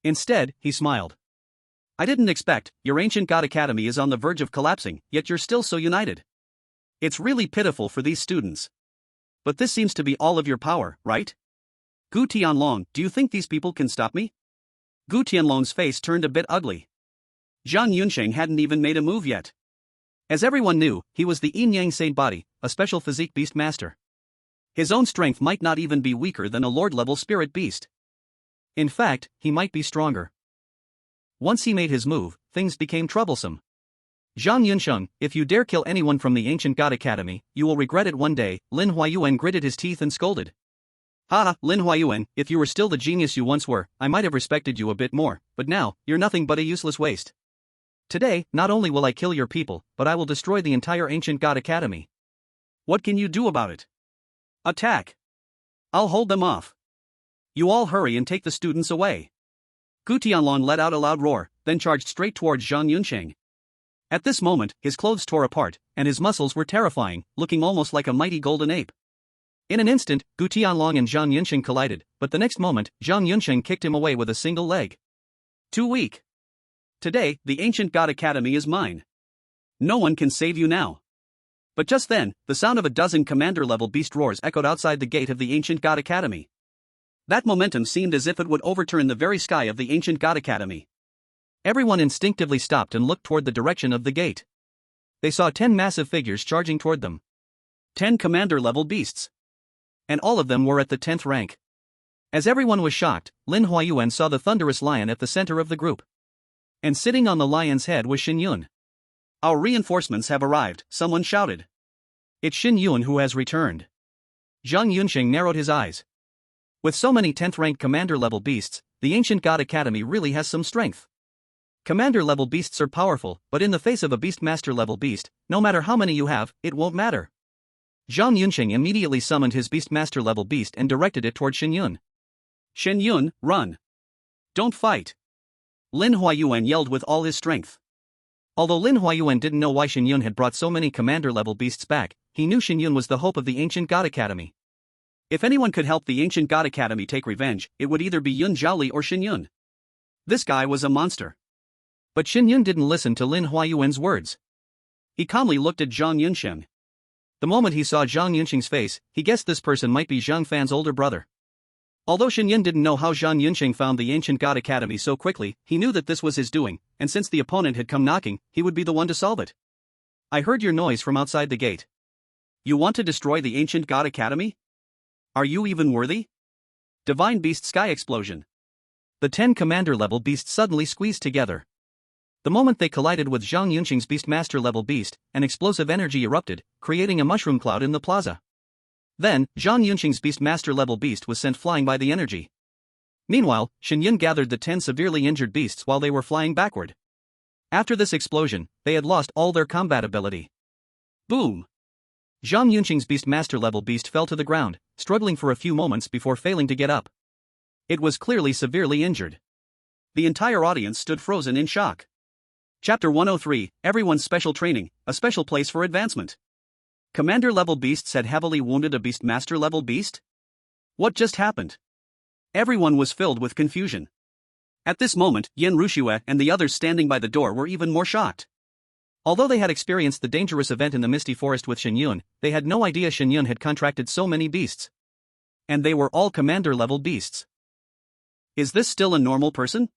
Instead, he smiled. I didn't expect, your Ancient God Academy is on the verge of collapsing, yet you're still so united. It's really pitiful for these students. But this seems to be all of your power, right? Gu Tianlong, do you think these people can stop me? Gu Tianlong's face turned a bit ugly. Zhang Yunsheng hadn't even made a move yet. As everyone knew, he was the Yin Yang Saint Body, a special physique beast master. His own strength might not even be weaker than a Lord-level spirit beast. In fact, he might be stronger. Once he made his move, things became troublesome. Zhang Yunsheng, if you dare kill anyone from the Ancient God Academy, you will regret it one day, Lin Huayuan gritted his teeth and scolded. Haha, Lin Huayuan, if you were still the genius you once were, I might have respected you a bit more, but now, you're nothing but a useless waste. Today, not only will I kill your people, but I will destroy the entire Ancient God Academy. What can you do about it? Attack! I'll hold them off. You all hurry and take the students away. Gu Tianlong let out a loud roar, then charged straight towards Zhang Yunsheng. At this moment, his clothes tore apart, and his muscles were terrifying, looking almost like a mighty golden ape. In an instant, Gu Tianlong and Zhang Yunsheng collided, but the next moment, Zhang Yunsheng kicked him away with a single leg. Too weak. Today, the Ancient God Academy is mine. No one can save you now. But just then, the sound of a dozen commander-level beast roars echoed outside the gate of the Ancient God Academy. That momentum seemed as if it would overturn the very sky of the Ancient God Academy. Everyone instinctively stopped and looked toward the direction of the gate. They saw 10 massive figures charging toward them. 10 commander-level beasts. And all of them were at the 10th rank. As everyone was shocked, Lin Huayuan saw the thunderous lion at the center of the group. And sitting on the lion's head was Shen Yun. Our reinforcements have arrived, someone shouted. It's Shen Yun who has returned. Zhang Yunsheng narrowed his eyes. With so many 10th rank commander level beasts, the Ancient God Academy really has some strength. Commander level beasts are powerful, but in the face of a Beastmaster level beast, no matter how many you have, it won't matter. Zhang Yunqing immediately summoned his Beastmaster level beast and directed it toward Shen Yun. Shen Yun, run! Don't fight! Lin Huayuan yelled with all his strength. Although Lin Huayuan didn't know why Shen Yun had brought so many commander level beasts back, he knew Shen Yun was the hope of the Ancient God Academy. If anyone could help the Ancient God Academy take revenge, it would either be Yun Zhaoli or Shen Yun. This guy was a monster. But Shen Yun didn't listen to Lin Huayuan's words. He calmly looked at Zhang Yunsheng. The moment he saw Zhang Yunsheng's face, he guessed this person might be Zhang Fan's older brother. Although Shen Yun didn't know how Zhang Yunsheng found the Ancient God Academy so quickly, he knew that this was his doing, and since the opponent had come knocking, he would be the one to solve it. I heard your noise from outside the gate. You want to destroy the Ancient God Academy? Are you even worthy? Divine Beast Sky Explosion. The 10 commander level beasts suddenly squeezed together. The moment they collided with Zhang Yunqing's Beastmaster level beast, an explosive energy erupted, creating a mushroom cloud in the plaza. Then, Zhang Yunqing's Beastmaster level beast was sent flying by the energy. Meanwhile, Shen Yun gathered the 10 severely injured beasts while they were flying backward. After this explosion, they had lost all their combat ability. Boom! Zhang Yunqing's Beastmaster level beast fell to the ground, struggling for a few moments before failing to get up. It was clearly severely injured. The entire audience stood frozen in shock. Chapter 103, Everyone's Special Training, a special place for advancement. Commander level beasts had heavily wounded a Beastmaster level beast? What just happened? Everyone was filled with confusion. At this moment, Yen Rushue and the others standing by the door were even more shocked. Although they had experienced the dangerous event in the Misty Forest with Shen Yun, they had no idea Shen Yun had contracted so many beasts. And they were all commander level beasts. Is this still a normal person?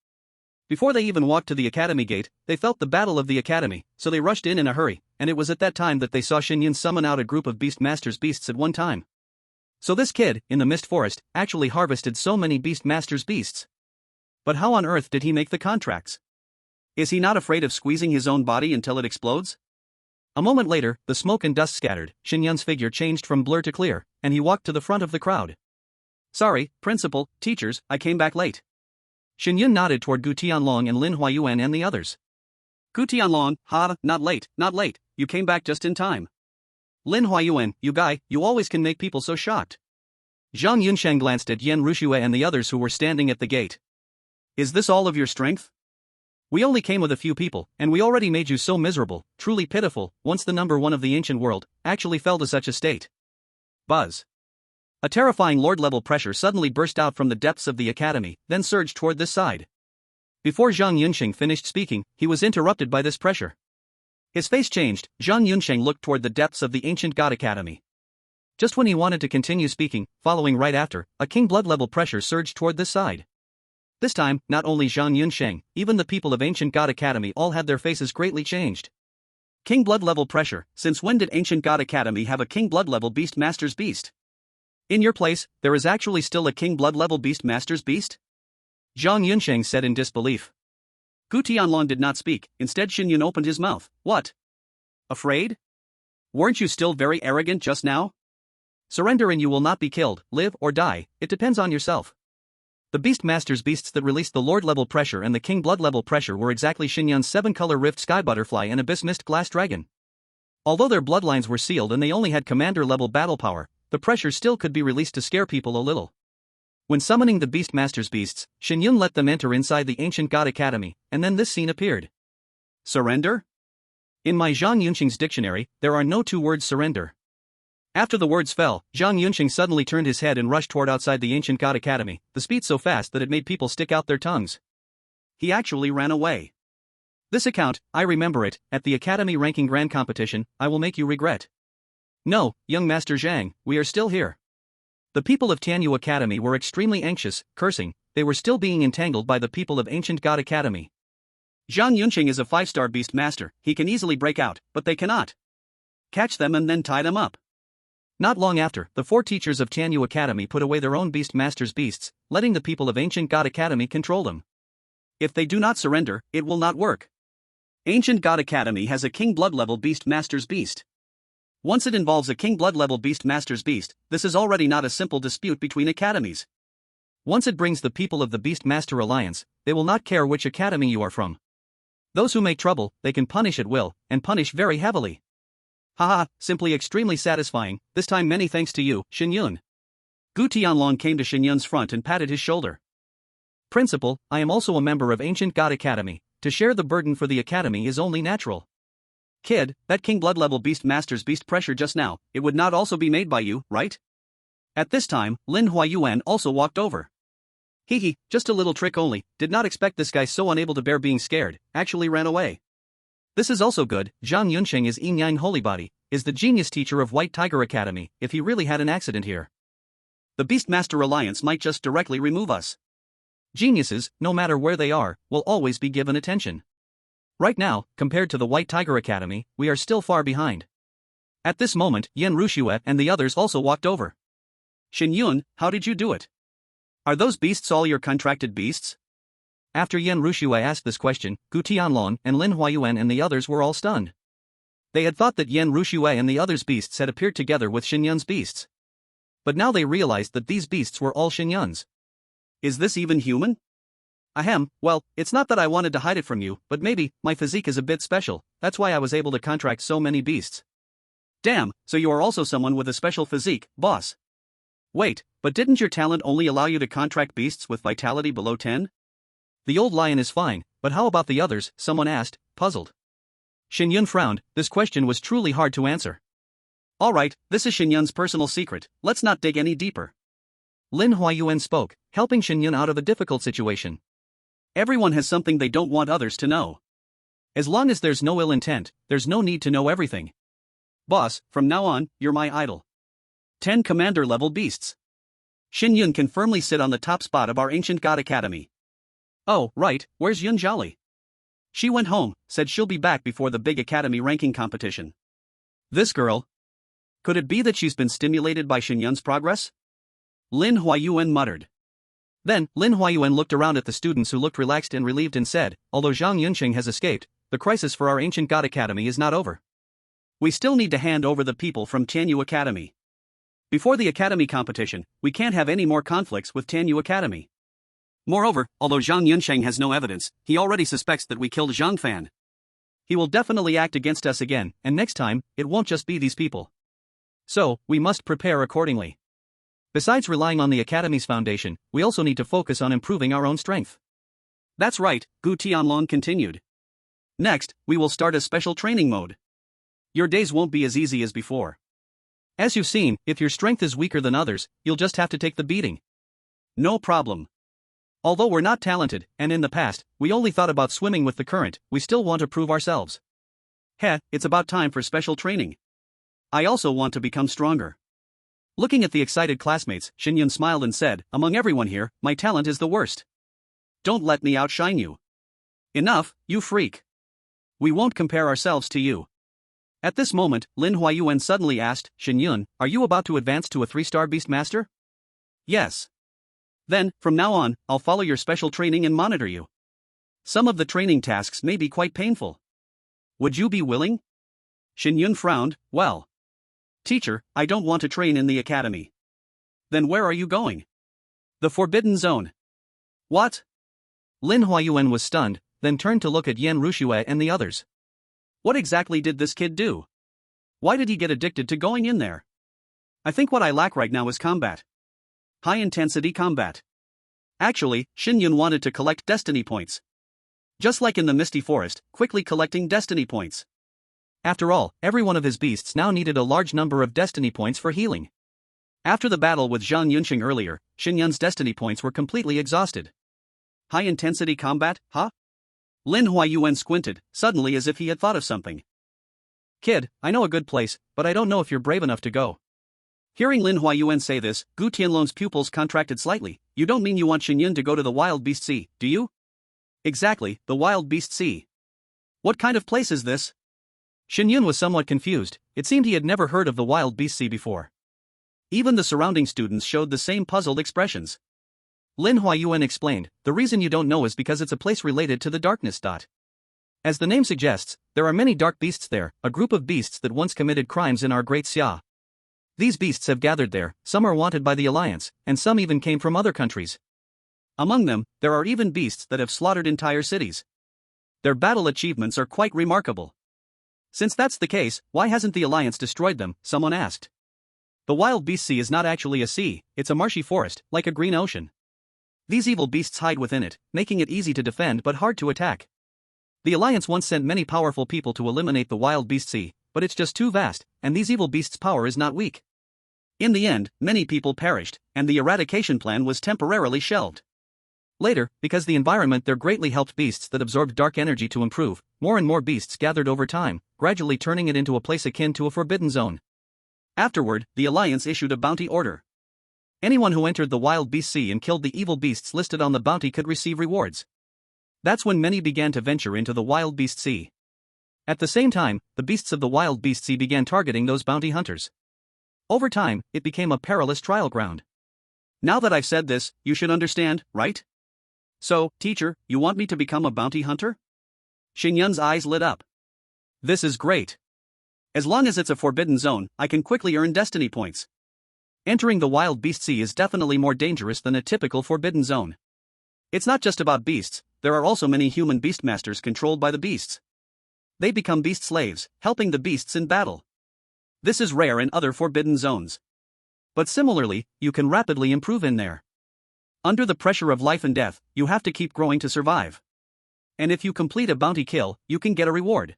Before they even walked to the academy gate, they felt the battle of the academy, so they rushed in a hurry, and it was at that time that they saw Shen Yun summon out a group of Beastmaster's beasts at one time. So this kid, in the Mist Forest, actually harvested so many Beastmaster's beasts. But how on earth did he make the contracts? Is he not afraid of squeezing his own body until it explodes? A moment later, the smoke and dust scattered, Shen Yun's figure changed from blur to clear, and he walked to the front of the crowd. Sorry, principal, teachers, I came back late. Shen Yun nodded toward Gu Tianlong and Lin Huayuan and the others. Gu Tianlong, not late, you came back just in time. Lin Huayuan, you guy, you always can make people so shocked. Zhang Yunsheng glanced at Yen Rushue and the others who were standing at the gate. Is this all of your strength? We only came with a few people, and we already made you so miserable, truly pitiful, once the number one of the ancient world, actually fell to such a state. Buzz. A terrifying lord-level pressure suddenly burst out from the depths of the academy, then surged toward this side. Before Zhang Yunsheng finished speaking, he was interrupted by this pressure. His face changed, Zhang Yunsheng looked toward the depths of the Ancient God Academy. Just when he wanted to continue speaking, following right after, a king blood-level pressure surged toward this side. This time, not only Zhang Yunsheng, even the people of Ancient God Academy all had their faces greatly changed. King blood-level pressure, since when did Ancient God Academy have a king blood-level Beastmaster's beast? In your place, there is actually still a king blood-level Beastmaster's beast? Zhang Yunsheng said in disbelief. Gu Tianlong did not speak, instead Shen Yun opened his mouth. What? Afraid? Weren't you still very arrogant just now? Surrender and you will not be killed, live or die, it depends on yourself. The Beastmaster's beasts that released the Lord-level pressure and the King Blood-level pressure were exactly Shen Yun's 7-color Rift Sky Butterfly and Abyss Mist Glass Dragon. Although their bloodlines were sealed and they only had commander-level battle power, the pressure still could be released to scare people a little. When summoning the Beastmaster's beasts, Shen Yun let them enter inside the Ancient God Academy, and then this scene appeared. Surrender? In my Zhang Yunsheng's dictionary, there are no two words surrender. After the words fell, Zhang Yunsheng suddenly turned his head and rushed toward outside the Ancient God Academy, the speed so fast that it made people stick out their tongues. He actually ran away. This account, I remember it, at the Academy Ranking Grand Competition, I will make you regret. No, young Master Zhang, we are still here. The people of Tianyu Academy were extremely anxious, cursing, they were still being entangled by the people of Ancient God Academy. Zhang Yunsheng is a 5-star beast master, he can easily break out, but they cannot. Catch them and then tie them up. Not long after, the 4 teachers of Tianyu Academy put away their own beast master's beasts, letting the people of Ancient God Academy control them. If they do not surrender, it will not work. Ancient God Academy has a king blood level beast master's beast. Once it involves a king blood level beast master's beast, this is already not a simple dispute between academies. Once it brings the people of the Beast-Master Alliance, they will not care which academy you are from. Those who make trouble, they can punish at will, and punish very heavily. Haha, simply extremely satisfying, this time many thanks to you, Shen Yun. Gu Tianlong came to Shen Yun's front and patted his shoulder. Principal, I am also a member of Ancient God Academy, to share the burden for the academy is only natural. Kid, that King Blood level Beast-Master's beast pressure just now, it would not also be made by you, right? At this time, Lin Huayuan also walked over. Hehe, just a little trick only, did not expect this guy so unable to bear being scared, actually ran away. This is also good, Zhang Yunsheng is Yin Yang Holybody, is the genius teacher of White Tiger Academy, if he really had an accident here. The Beast-Master Alliance might just directly remove us. Geniuses, no matter where they are, will always be given attention. Right now, compared to the White Tiger Academy, we are still far behind. At this moment, Yan Rushue and the others also walked over. Shen Yun, how did you do it? Are those beasts all your contracted beasts? After Yan Rushue asked this question, Gu Tianlong and Lin Huayuan and the others were all stunned. They had thought that Yan Rushue and the others' beasts had appeared together with Shen Yun's beasts. But now they realized that these beasts were all Shen Yun's. Is this even human? Ahem, well, it's not that I wanted to hide it from you, but maybe, my physique is a bit special, that's why I was able to contract so many beasts. Damn, so you are also someone with a special physique, boss. Wait, but didn't your talent only allow you to contract beasts with vitality below 10? The old lion is fine, but how about the others, someone asked, puzzled. Shen Yun frowned, this question was truly hard to answer. Alright, this is Shen Yun's personal secret, let's not dig any deeper. Lin Huayuan spoke, helping Shen Yun out of a difficult situation. Everyone has something they don't want others to know. As long as there's no ill intent, there's no need to know everything. Boss, from now on, you're my idol. 10 commander-level beasts. Shen Yun can firmly sit on the top spot of our Ancient God Academy. Oh, right, where's Yun Jiali? She went home, said she'll be back before the big academy ranking competition. This girl. Could it be that she's been stimulated by Shen Yun's progress? Lin Huayuan muttered. Then, Lin Huayuan looked around at the students who looked relaxed and relieved and said, although Zhang Yunsheng has escaped, the crisis for our Ancient God Academy is not over. We still need to hand over the people from Tianyu Academy. Before the academy competition, we can't have any more conflicts with Tianyu Academy. Moreover, although Zhang Yunsheng has no evidence, he already suspects that we killed Zhang Fan. He will definitely act against us again, and next time, it won't just be these people. So, we must prepare accordingly. Besides relying on the Academy's foundation, we also need to focus on improving our own strength. That's right, Gu Tianlong continued. Next, we will start a special training mode. Your days won't be as easy as before. As you've seen, if your strength is weaker than others, you'll just have to take the beating. No problem. Although we're not talented, and in the past, we only thought about swimming with the current, we still want to prove ourselves. Heh, it's about time for special training. I also want to become stronger. Looking at the excited classmates, Shen Yun smiled and said, among everyone here, my talent is the worst. Don't let me outshine you. Enough, you freak. We won't compare ourselves to you. At this moment, Lin Huayuan suddenly asked, Shen Yun, are you about to advance to a 3-star Beastmaster? Yes. Then, from now on, I'll follow your special training and monitor you. Some of the training tasks may be quite painful. Would you be willing? Shen Yun frowned, well. Teacher, I don't want to train in the academy. Then where are you going? The Forbidden Zone. What? Lin Huayuan was stunned, then turned to look at Yan Rushue and the others. What exactly did this kid do? Why did he get addicted to going in there? I think what I lack right now is combat. High-intensity combat. Actually, Shen Yun wanted to collect destiny points. Just like in the Misty Forest, quickly collecting destiny points. After all, every one of his beasts now needed a large number of destiny points for healing. After the battle with Zhang Yunsheng earlier, Shen Yun's destiny points were completely exhausted. High-intensity combat, huh? Lin Huayuan squinted, suddenly as if he had thought of something. Kid, I know a good place, but I don't know if you're brave enough to go. Hearing Lin Huayuan say this, Gu Tianlong's pupils contracted slightly. You don't mean you want Shen Yun to go to the Wild Beast Sea, do you? Exactly, the Wild Beast Sea. What kind of place is this? Shen Yun was somewhat confused, it seemed he had never heard of the Wild Beast Sea before. Even the surrounding students showed the same puzzled expressions. Lin Huayuan explained, the reason you don't know is because it's a place related to the darkness. As the name suggests, there are many dark beasts there, a group of beasts that once committed crimes in our great Xia. These beasts have gathered there, some are wanted by the Alliance, and some even came from other countries. Among them, there are even beasts that have slaughtered entire cities. Their battle achievements are quite remarkable. Since that's the case, why hasn't the Alliance destroyed them? Someone asked. The Wild Beast Sea is not actually a sea, it's a marshy forest, like a green ocean. These evil beasts hide within it, making it easy to defend but hard to attack. The Alliance once sent many powerful people to eliminate the Wild Beast Sea, but it's just too vast, and these evil beasts' power is not weak. In the end, many people perished, and the eradication plan was temporarily shelved. Later, because the environment there greatly helped beasts that absorbed dark energy to improve, more and more beasts gathered over time, gradually turning it into a place akin to a forbidden zone. Afterward, the Alliance issued a bounty order. Anyone who entered the Wild Beast Sea and killed the evil beasts listed on the bounty could receive rewards. That's when many began to venture into the Wild Beast Sea. At the same time, the beasts of the Wild Beast Sea began targeting those bounty hunters. Over time, it became a perilous trial ground. Now that I've said this, you should understand, right? So, teacher, you want me to become a bounty hunter? Shen Yun's eyes lit up. This is great. As long as it's a forbidden zone, I can quickly earn destiny points. Entering the Wild Beast Sea is definitely more dangerous than a typical forbidden zone. It's not just about beasts, there are also many human beastmasters controlled by the beasts. They become beast slaves, helping the beasts in battle. This is rare in other forbidden zones. But similarly, you can rapidly improve in there. Under the pressure of life and death, you have to keep growing to survive. And if you complete a bounty kill, you can get a reward.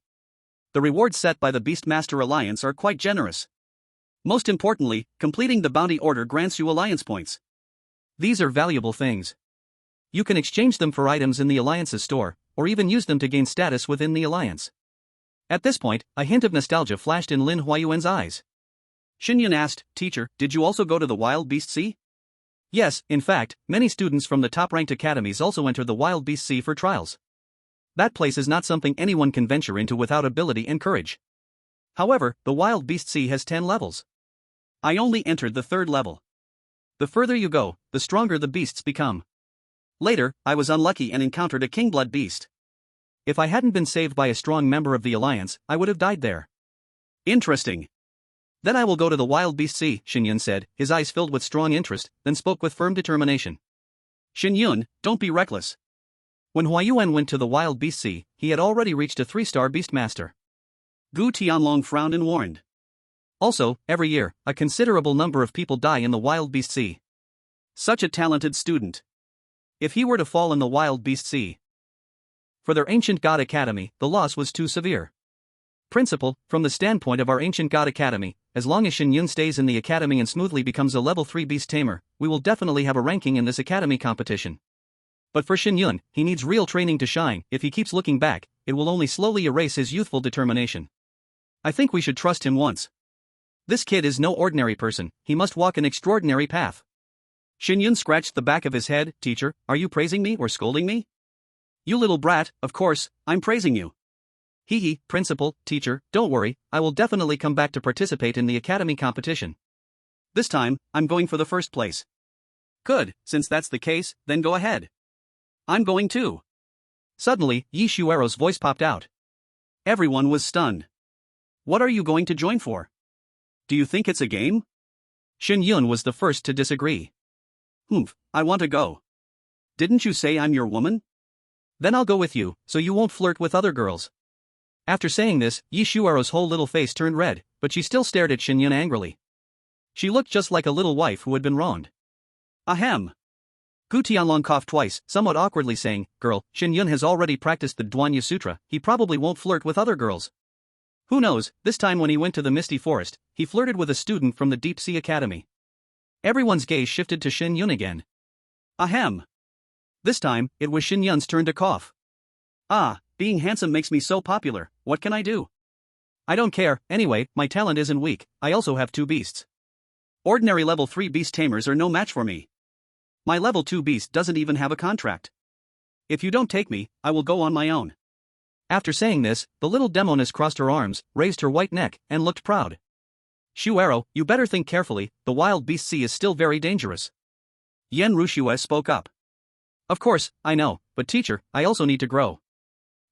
The rewards set by the Beastmaster Alliance are quite generous. Most importantly, completing the bounty order grants you alliance points. These are valuable things. You can exchange them for items in the Alliance's store, or even use them to gain status within the Alliance. At this point, a hint of nostalgia flashed in Lin Huayuan's eyes. Shen Yun asked, Teacher, did you also go to the Wild Beast Sea? Yes, in fact, many students from the top-ranked academies also enter the Wild Beast Sea for trials. That place is not something anyone can venture into without ability and courage. However, the Wild Beast Sea has 10 levels. I only entered the 3rd level. The further you go, the stronger the beasts become. Later, I was unlucky and encountered a kingblood beast. If I hadn't been saved by a strong member of the Alliance, I would have died there. Interesting. Then I will go to the Wild Beast Sea, Shen Yun said, his eyes filled with strong interest, then spoke with firm determination. Shen Yun, don't be reckless. When Huayuan went to the Wild Beast Sea, he had already reached a 3-star Beastmaster. Gu Tianlong frowned and warned. Also, every year, a considerable number of people die in the Wild Beast Sea. Such a talented student. If he were to fall in the Wild Beast Sea. For their ancient god academy, the loss was too severe. Principal, from the standpoint of our ancient god academy, as long as Shen Yun stays in the academy and smoothly becomes a level 3 beast tamer, we will definitely have a ranking in this academy competition. But for Shen Yun, he needs real training to shine. If he keeps looking back, it will only slowly erase his youthful determination. I think we should trust him once. This kid is no ordinary person, he must walk an extraordinary path. Shen Yun scratched the back of his head. Teacher, are you praising me or scolding me? You little brat, of course, I'm praising you. Hee, principal, teacher, don't worry, I will definitely come back to participate in the academy competition. This time, I'm going for the 1st place. Good, since that's the case, then go ahead. I'm going too. Suddenly, Yi Shuero's voice popped out. Everyone was stunned. What are you going to join for? Do you think it's a game? Shen Yun was the first to disagree. I want to go. Didn't you say I'm your woman? Then I'll go with you, so you won't flirt with other girls. After saying this, Yi Shuero's whole little face turned red, but she still stared at Shen Yun angrily. She looked just like a little wife who had been wronged. Ahem. Gu Tianlong coughed twice, somewhat awkwardly saying, Girl, Shen Yun has already practiced the Duanya Sutra, he probably won't flirt with other girls. Who knows, this time when he went to the Misty Forest, he flirted with a student from the Deep Sea Academy. Everyone's gaze shifted to Shen Yun again. Ahem. This time, it was Shen Yun's turn to cough. Being handsome makes me so popular, what can I do? I don't care, anyway, my talent isn't weak, I also have 2 beasts. Ordinary level 3 beast tamers are no match for me. My level 2 beast doesn't even have a contract. If you don't take me, I will go on my own. After saying this, the little demoness crossed her arms, raised her white neck, and looked proud. Shuero, you better think carefully, the Wild Beast Sea is still very dangerous. Yen Rushue spoke up. Of course, I know, but teacher, I also need to grow.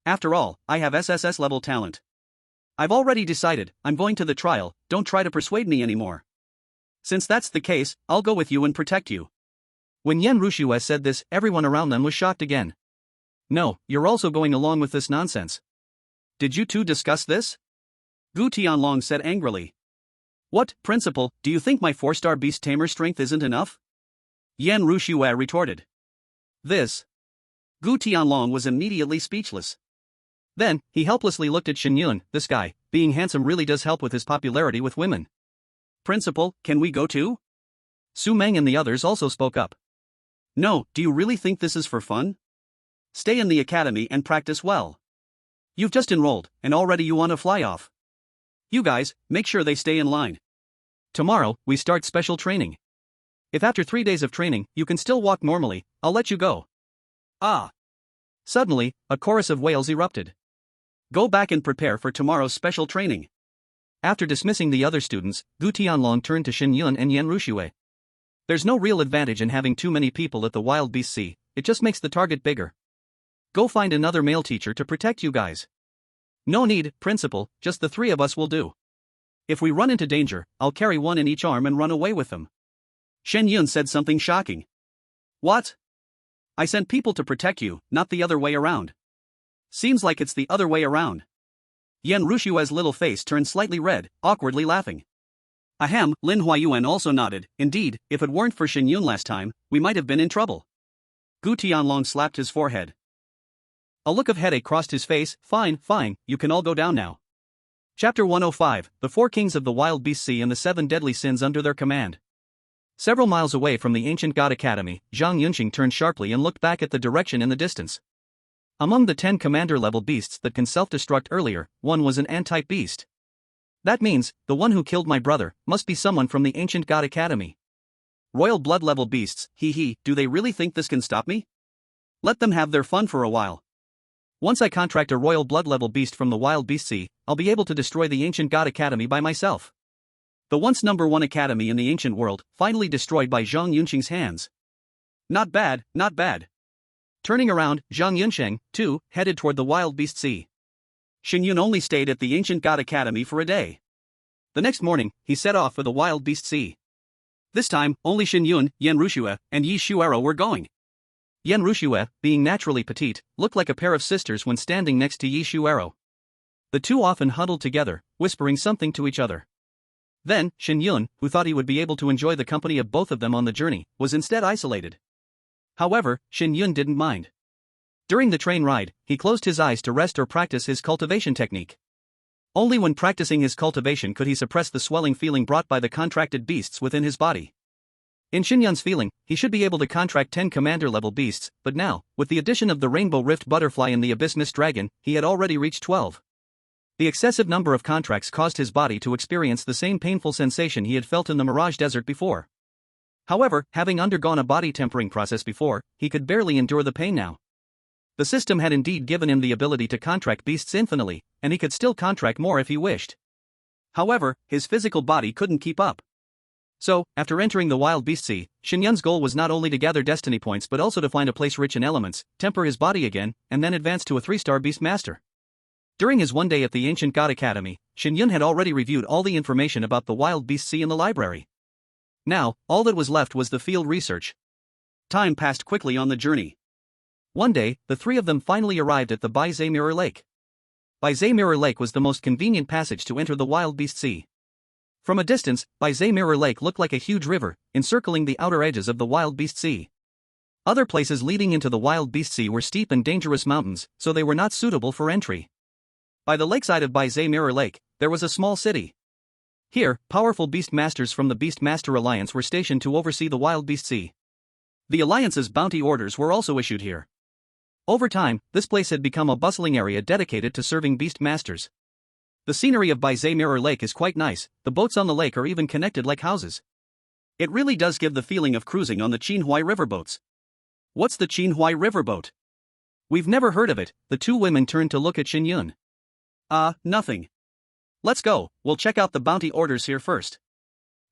After all, I have SSS level talent. I've already decided, I'm going to the trial, don't try to persuade me anymore. Since that's the case, I'll go with you and protect you. When Yan Rushue said this, everyone around them was shocked again. No, you're also going along with this nonsense. Did you two discuss this? Gu Tianlong said angrily. What, principal, do you think my 4-star beast tamer strength isn't enough? Yan Rushue retorted. This. Gu Tianlong was immediately speechless. Then, he helplessly looked at Shen Yun. This guy, being handsome really does help with his popularity with women. Principal, can we go too? Su Meng and the others also spoke up. No, do you really think this is for fun? Stay in the academy and practice well. You've just enrolled, and already you want to fly off. You guys, make sure they stay in line. Tomorrow, we start special training. If after 3 days of training, you can still walk normally, I'll let you go. Ah! Suddenly, a chorus of wails erupted. Go back and prepare for tomorrow's special training. After dismissing the other students, Gu Tianlong turned to Shen Yun and Yan Rushue. There's no real advantage in having too many people at the Wild Beast Sea, it just makes the target bigger. Go find another male teacher to protect you guys. No need, principal, just the 3 of us will do. If we run into danger, I'll carry one in each arm and run away with them. Shen Yun said something shocking. What? I sent people to protect you, not the other way around. Seems like it's the other way around. Yan Rushue's little face turned slightly red, awkwardly laughing. Ahem, Lin Huayuan also nodded. Indeed, if it weren't for Shen Yun last time, we might have been in trouble. Gu Tianlong slapped his forehead. A look of headache crossed his face. Fine, you can all go down now. Chapter 105, The 4 Kings of the Wild Beast Sea and the 7 Deadly Sins under their command. Several miles away from the ancient god academy, Zhang Yunqing turned sharply and looked back at the direction in the distance. Among the 10 commander-level beasts that can self-destruct earlier, one was an N-type beast. That means, the one who killed my brother must be someone from the ancient god academy. Royal blood-level beasts, do they really think this can stop me? Let them have their fun for a while. Once I contract a royal blood-level beast from the Wild Beast Sea, I'll be able to destroy the ancient god academy by myself. The once #1 academy in the ancient world, finally destroyed by Zhang Yunqing's hands. Not bad, not bad. Turning around, Zhang Yunsheng, too, headed toward the Wild Beast Sea. Shen Yun only stayed at the ancient god academy for a day. The next morning, he set off for the Wild Beast Sea. This time, only Shen Yun, Yan Rushue, and Yi Shuero were going. Yan Rushue, being naturally petite, looked like a pair of sisters when standing next to Yi Shuero. The two often huddled together, whispering something to each other. Then, Shen Yun, who thought he would be able to enjoy the company of both of them on the journey, was instead isolated. However, Shen Yun didn't mind. During the train ride, he closed his eyes to rest or practice his cultivation technique. Only when practicing his cultivation could he suppress the swelling feeling brought by the contracted beasts within his body. In Shen Yun's feeling, he should be able to contract 10 commander-level beasts, but now, with the addition of the Rainbow Rift Butterfly and the Abyss Mist Dragon, he had already reached 12. The excessive number of contracts caused his body to experience the same painful sensation he had felt in the Mirage Desert before. However, having undergone a body tempering process before, he could barely endure the pain now. The system had indeed given him the ability to contract beasts infinitely, and he could still contract more if he wished. However, his physical body couldn't keep up. So, after entering the Wild Beast Sea, Shen Yun's goal was not only to gather destiny points but also to find a place rich in elements, temper his body again, and then advance to a 3-star Beast Master. During his one day at the Ancient God Academy, Shen Yun had already reviewed all the information about the Wild Beast Sea in the library. Now, all that was left was the field research. Time passed quickly on the journey. One day, the 3 of them finally arrived at the Bai Mirror Lake. Bai Mirror Lake was the most convenient passage to enter the Wild Beast Sea. From a distance, Bai Mirror Lake looked like a huge river, encircling the outer edges of the Wild Beast Sea. Other places leading into the Wild Beast Sea were steep and dangerous mountains, so they were not suitable for entry. By the lakeside of Bai Mirror Lake, there was a small city. Here, powerful beast masters from the Beast Master Alliance were stationed to oversee the Wild Beast Sea. The Alliance's bounty orders were also issued here. Over time, this place had become a bustling area dedicated to serving beast masters. The scenery of Bai Mirror Lake is quite nice, the boats on the lake are even connected like houses. It really does give the feeling of cruising on the Qinhuai riverboats. What's the Qinhuai riverboat? We've never heard of it. The 2 women turned to look at Shen Yun. Nothing. Let's go, we'll check out the bounty orders here first.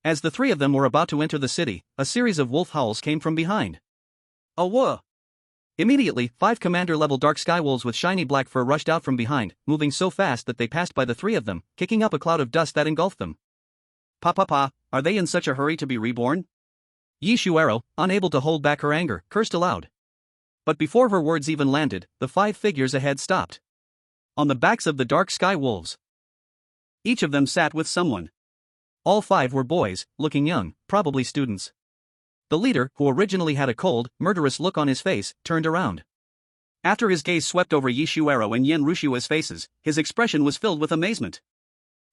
As the 3 of them were about to enter the city, a series of wolf howls came from behind. Awah! Immediately, 5 commander-level dark sky wolves with shiny black fur rushed out from behind, moving so fast that they passed by the 3 of them, kicking up a cloud of dust that engulfed them. Pa, are they in such a hurry to be reborn? Yi Shuero, unable to hold back her anger, cursed aloud. But before her words even landed, the 5 figures ahead stopped. On the backs of the dark sky wolves. Each of them sat with someone. All 5 were boys, looking young, probably students. The leader, who originally had a cold, murderous look on his face, turned around. After his gaze swept over Yi Shuero and Yen Rushua's faces, his expression was filled with amazement.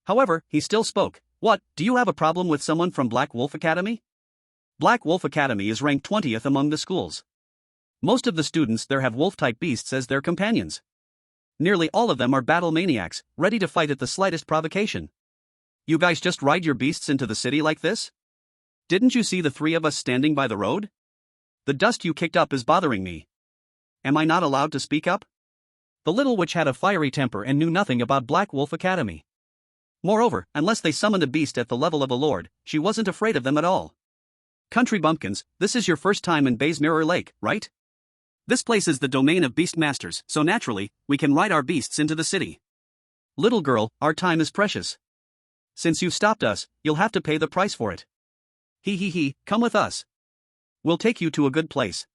However, he still spoke. What, do you have a problem with someone from Black Wolf Academy? Black Wolf Academy is ranked 20th among the schools. Most of the students there have wolf-type beasts as their companions. Nearly all of them are battle maniacs, ready to fight at the slightest provocation. You guys just ride your beasts into the city like this? Didn't you see the 3 of us standing by the road? The dust you kicked up is bothering me. Am I not allowed to speak up? The little witch had a fiery temper and knew nothing about Black Wolf Academy. Moreover, unless they summoned a beast at the level of a lord, she wasn't afraid of them at all. Country bumpkins, this is your first time in Bay's Mirror Lake, right? This place is the domain of beast masters, so naturally, we can ride our beasts into the city. Little girl, our time is precious. Since you've stopped us, you'll have to pay the price for it. Come with us. We'll take you to a good place.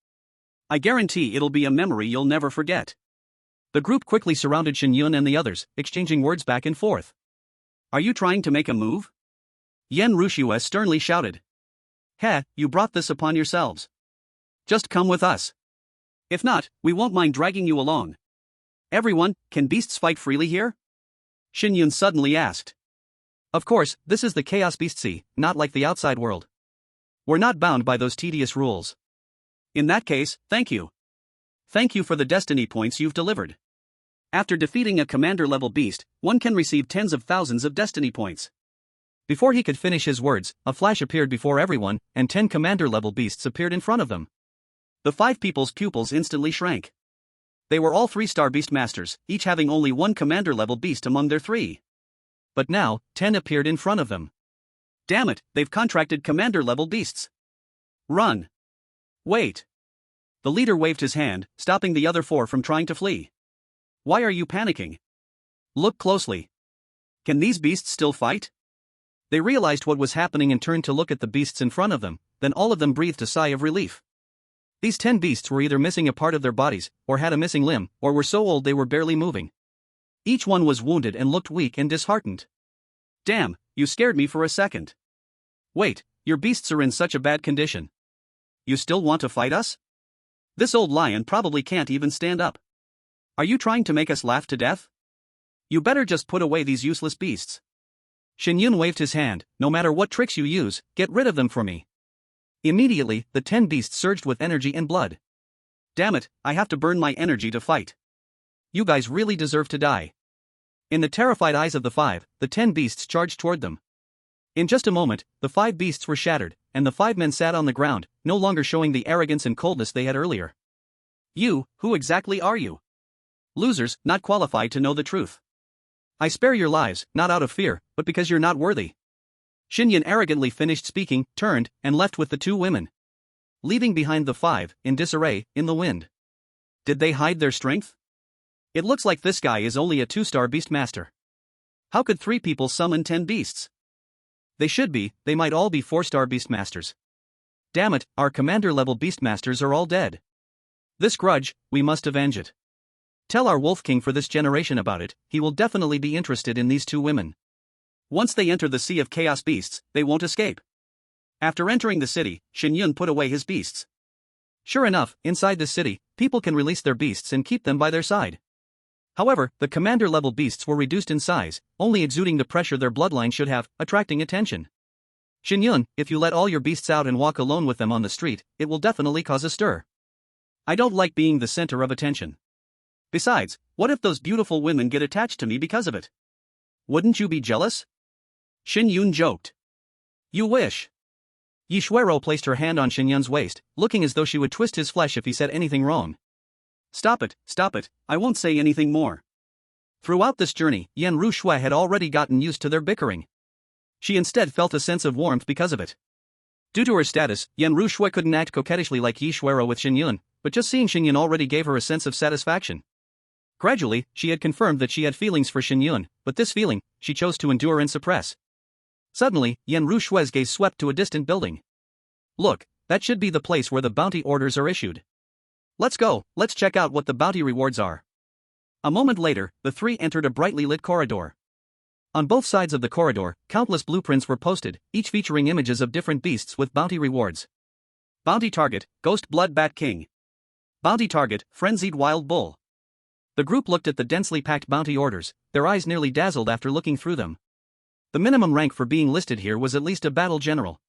I guarantee it'll be a memory you'll never forget. The group quickly surrounded Shen Yun and the others, exchanging words back and forth. Are you trying to make a move? Yen Rushua sternly shouted. Heh, you brought this upon yourselves. Just come with us. If not, we won't mind dragging you along. Everyone, can beasts fight freely here? Shen Yun suddenly asked. Of course, this is the Chaos Beast Sea, not like the outside world. We're not bound by those tedious rules. In that case, thank you. Thank you for the destiny points you've delivered. After defeating a commander-level beast, one can receive tens of thousands of destiny points. Before he could finish his words, a flash appeared before everyone, and 10 commander-level beasts appeared in front of them. The 5 people's pupils instantly shrank. They were all 3-star beast masters, each having only 1 commander-level beast among their 3. But now, 10 appeared in front of them. Damn it, they've contracted commander-level beasts. Run. Wait. The leader waved his hand, stopping the other 4 from trying to flee. Why are you panicking? Look closely. Can these beasts still fight? They realized what was happening and turned to look at the beasts in front of them, then all of them breathed a sigh of relief. These 10 beasts were either missing a part of their bodies, or had a missing limb, or were so old they were barely moving. Each one was wounded and looked weak and disheartened. Damn, you scared me for a second. Wait, your beasts are in such a bad condition. You still want to fight us? This old lion probably can't even stand up. Are you trying to make us laugh to death? You better just put away these useless beasts. Shen Yun waved his hand. No matter what tricks you use, get rid of them for me. Immediately, the 10 beasts surged with energy and blood. Damn it, I have to burn my energy to fight. You guys really deserve to die. In the terrified eyes of the 5, the 10 beasts charged toward them. In just a moment, the 5 beasts were shattered, and the 5 men sat on the ground, no longer showing the arrogance and coldness they had earlier. You, who exactly are you? Losers, not qualified to know the truth. I spare your lives, not out of fear, but because you're not worthy. Shen Yun arrogantly finished speaking, turned, and left with the 2 women. Leaving behind the 5, in disarray, in the wind. Did they hide their strength? It looks like this guy is only a 2-star beast master. How could 3 people summon 10 beasts? They should be, they might all be 4-star beast masters. Damn it, our commander-level beast masters are all dead. This grudge, we must avenge it. Tell our Wolf King for this generation about it, he will definitely be interested in these 2 women. Once they enter the Sea of Chaos Beasts, they won't escape. After entering the city, Shen Yun put away his beasts. Sure enough, inside the city, people can release their beasts and keep them by their side. However, the commander-level beasts were reduced in size, only exuding the pressure their bloodline should have, attracting attention. Shen Yun, if you let all your beasts out and walk alone with them on the street, it will definitely cause a stir. I don't like being the center of attention. Besides, what if those beautiful women get attached to me because of it? Wouldn't you be jealous? Shen Yun joked. You wish. Yi Shuero placed her hand on Shen Yun's waist, looking as though she would twist his flesh if he said anything wrong. Stop it, I won't say anything more. Throughout this journey, Yen Rushua had already gotten used to their bickering. She instead felt a sense of warmth because of it. Due to her status, Yen Rushua couldn't act coquettishly like Yi Shuero with Shen Yun, but just seeing Shen Yun already gave her a sense of satisfaction. Gradually, she had confirmed that she had feelings for Shen Yun, but this feeling, she chose to endure and suppress. Suddenly, Yen Rushua's gaze swept to a distant building. Look, That should be the place where the bounty orders are issued. Let's go, let's check out what the bounty rewards are. A moment later, the three entered a brightly lit corridor. On both sides of the corridor, countless blueprints were posted, each featuring images of different beasts with bounty rewards. Bounty target, Ghost Blood Bat King. Bounty target, Frenzied Wild Bull. The group looked at the densely packed bounty orders, their eyes nearly dazzled after looking through them. The minimum rank for being listed here was at least a battle general.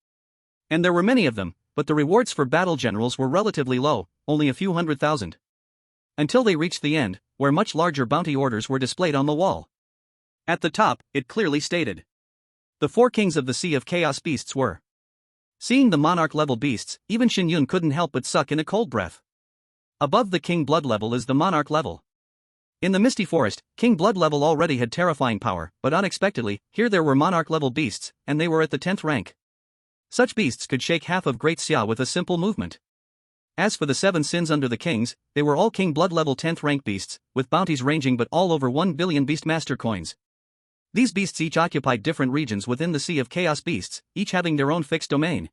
And there were many of them, but the rewards for battle generals were relatively low, only a few 100,000. Until they reached the end, where much larger bounty orders were displayed on the wall. At the top, it clearly stated. The 4 kings of the Sea of Chaos beasts were. Seeing the monarch-level beasts, even Shen Yun couldn't help but suck in a cold breath. Above the king blood level is the monarch level. In the Misty Forest, king blood level already had terrifying power, but unexpectedly, here there were monarch-level beasts, and they were at the 10th rank. Such beasts could shake half of Great Xia with a simple movement. As for the 7 sins under the kings, they were all king blood level 10th rank beasts, with bounties ranging but all over 1 billion Beastmaster coins. These beasts each occupied different regions within the Sea of Chaos beasts, each having their own fixed domain.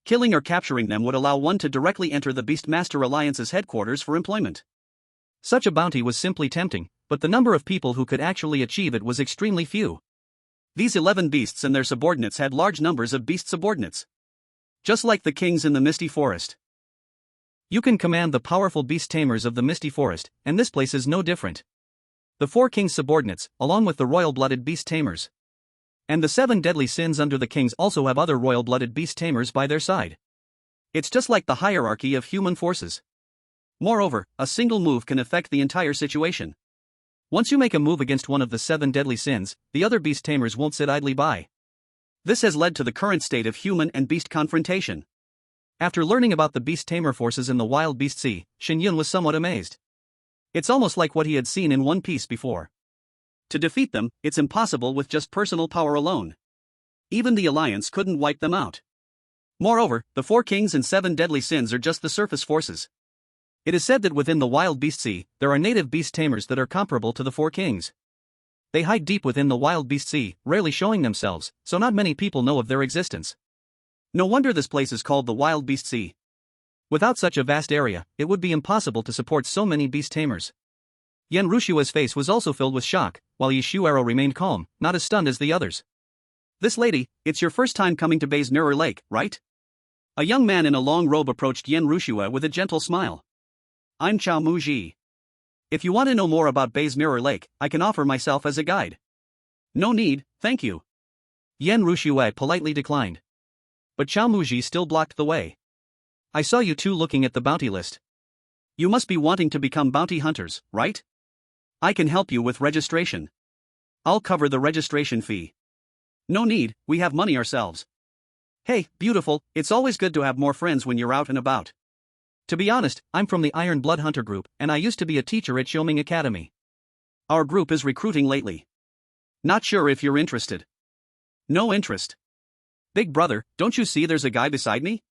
Killing or capturing them would allow one to directly enter the Beastmaster Alliance's headquarters for employment. Such a bounty was simply tempting, but the number of people who could actually achieve it was extremely few. These 11 beasts and their subordinates had large numbers of beast subordinates. Just like the kings in the Misty Forest. You can command the powerful beast tamers of the Misty Forest, and this place is no different. The 4 kings' subordinates, along with the royal-blooded beast tamers. And the 7 deadly sins under the kings also have other royal-blooded beast tamers by their side. It's just like the hierarchy of human forces. Moreover, a single move can affect the entire situation. Once you make a move against one of the 7 deadly sins, the other beast tamers won't sit idly by. This has led to the current state of human and beast confrontation. After learning about the beast tamer forces in the Wild Beast Sea, Shen Yun was somewhat amazed. It's almost like what he had seen in One Piece before. To defeat them, it's impossible with just personal power alone. Even the Alliance couldn't wipe them out. Moreover, the 4 kings and 7 deadly sins are just the surface forces. It is said that within the Wild Beast Sea, there are native beast tamers that are comparable to the 4 kings. They hide deep within the Wild Beast Sea, rarely showing themselves, so not many people know of their existence. No wonder this place is called the Wild Beast Sea. Without such a vast area, it would be impossible to support so many beast tamers. Yen Rushua's face was also filled with shock, while Yi Shuero remained calm, not as stunned as the others. This lady, it's your first time coming to Bai's Mirror Lake, right? A young man in a long robe approached Yen Rushua with a gentle smile. I'm Chao Muji. If you want to know more about Bai's Mirror Lake, I can offer myself as a guide. No need, thank you. Yen Rushua politely declined. But Chao Muji still blocked the way. I saw you two looking at the bounty list. You must be wanting to become bounty hunters, right? I can help you with registration. I'll cover the registration fee. No need, we have money ourselves. Hey, beautiful, it's always good to have more friends when you're out and about. To be honest, I'm from the Iron Blood Hunter group, and I used to be a teacher at Xiaoming Academy. Our group is recruiting lately. Not sure if you're interested. No interest. Big brother, don't you see there's a guy beside me?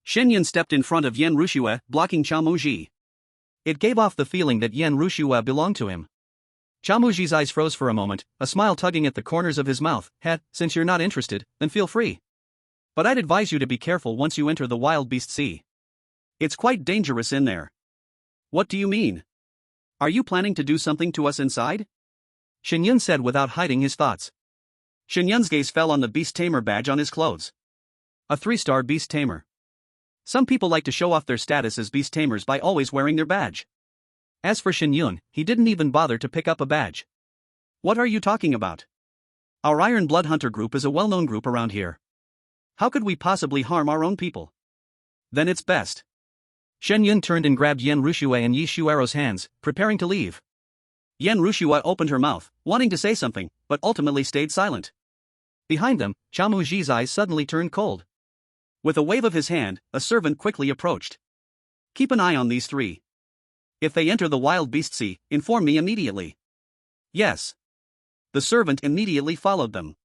Shen Yun stepped in front of Yen Rushua, blocking Chao Muji. It gave off the feeling that Yen Rushua belonged to him. Chao Muji's eyes froze for a moment, a smile tugging at the corners of his mouth. Since you're not interested, then feel free. But I'd advise you to be careful once you enter the Wild Beast Sea. It's quite dangerous in there. What do you mean? Are you planning to do something to us inside? Shen Yun said without hiding his thoughts. Shen Yun's gaze fell on the Beast Tamer badge on his clothes. A 3-star Beast Tamer. Some people like to show off their status as beast tamers by always wearing their badge. As for Shen Yun, he didn't even bother to pick up a badge. What are you talking about? Our Iron Blood Hunter group is a well-known group around here. How could we possibly harm our own people? Then it's best. Shen Yun turned and grabbed Yen Rushua and Yi Shuero's hands, preparing to leave. Yen Rushua opened her mouth, wanting to say something, but ultimately stayed silent. Behind them, Chao Muji's eyes suddenly turned cold. With a wave of his hand, a servant quickly approached. Keep an eye on these 3. If they enter the Wild Beast Sea, inform me immediately. Yes. The servant immediately followed them.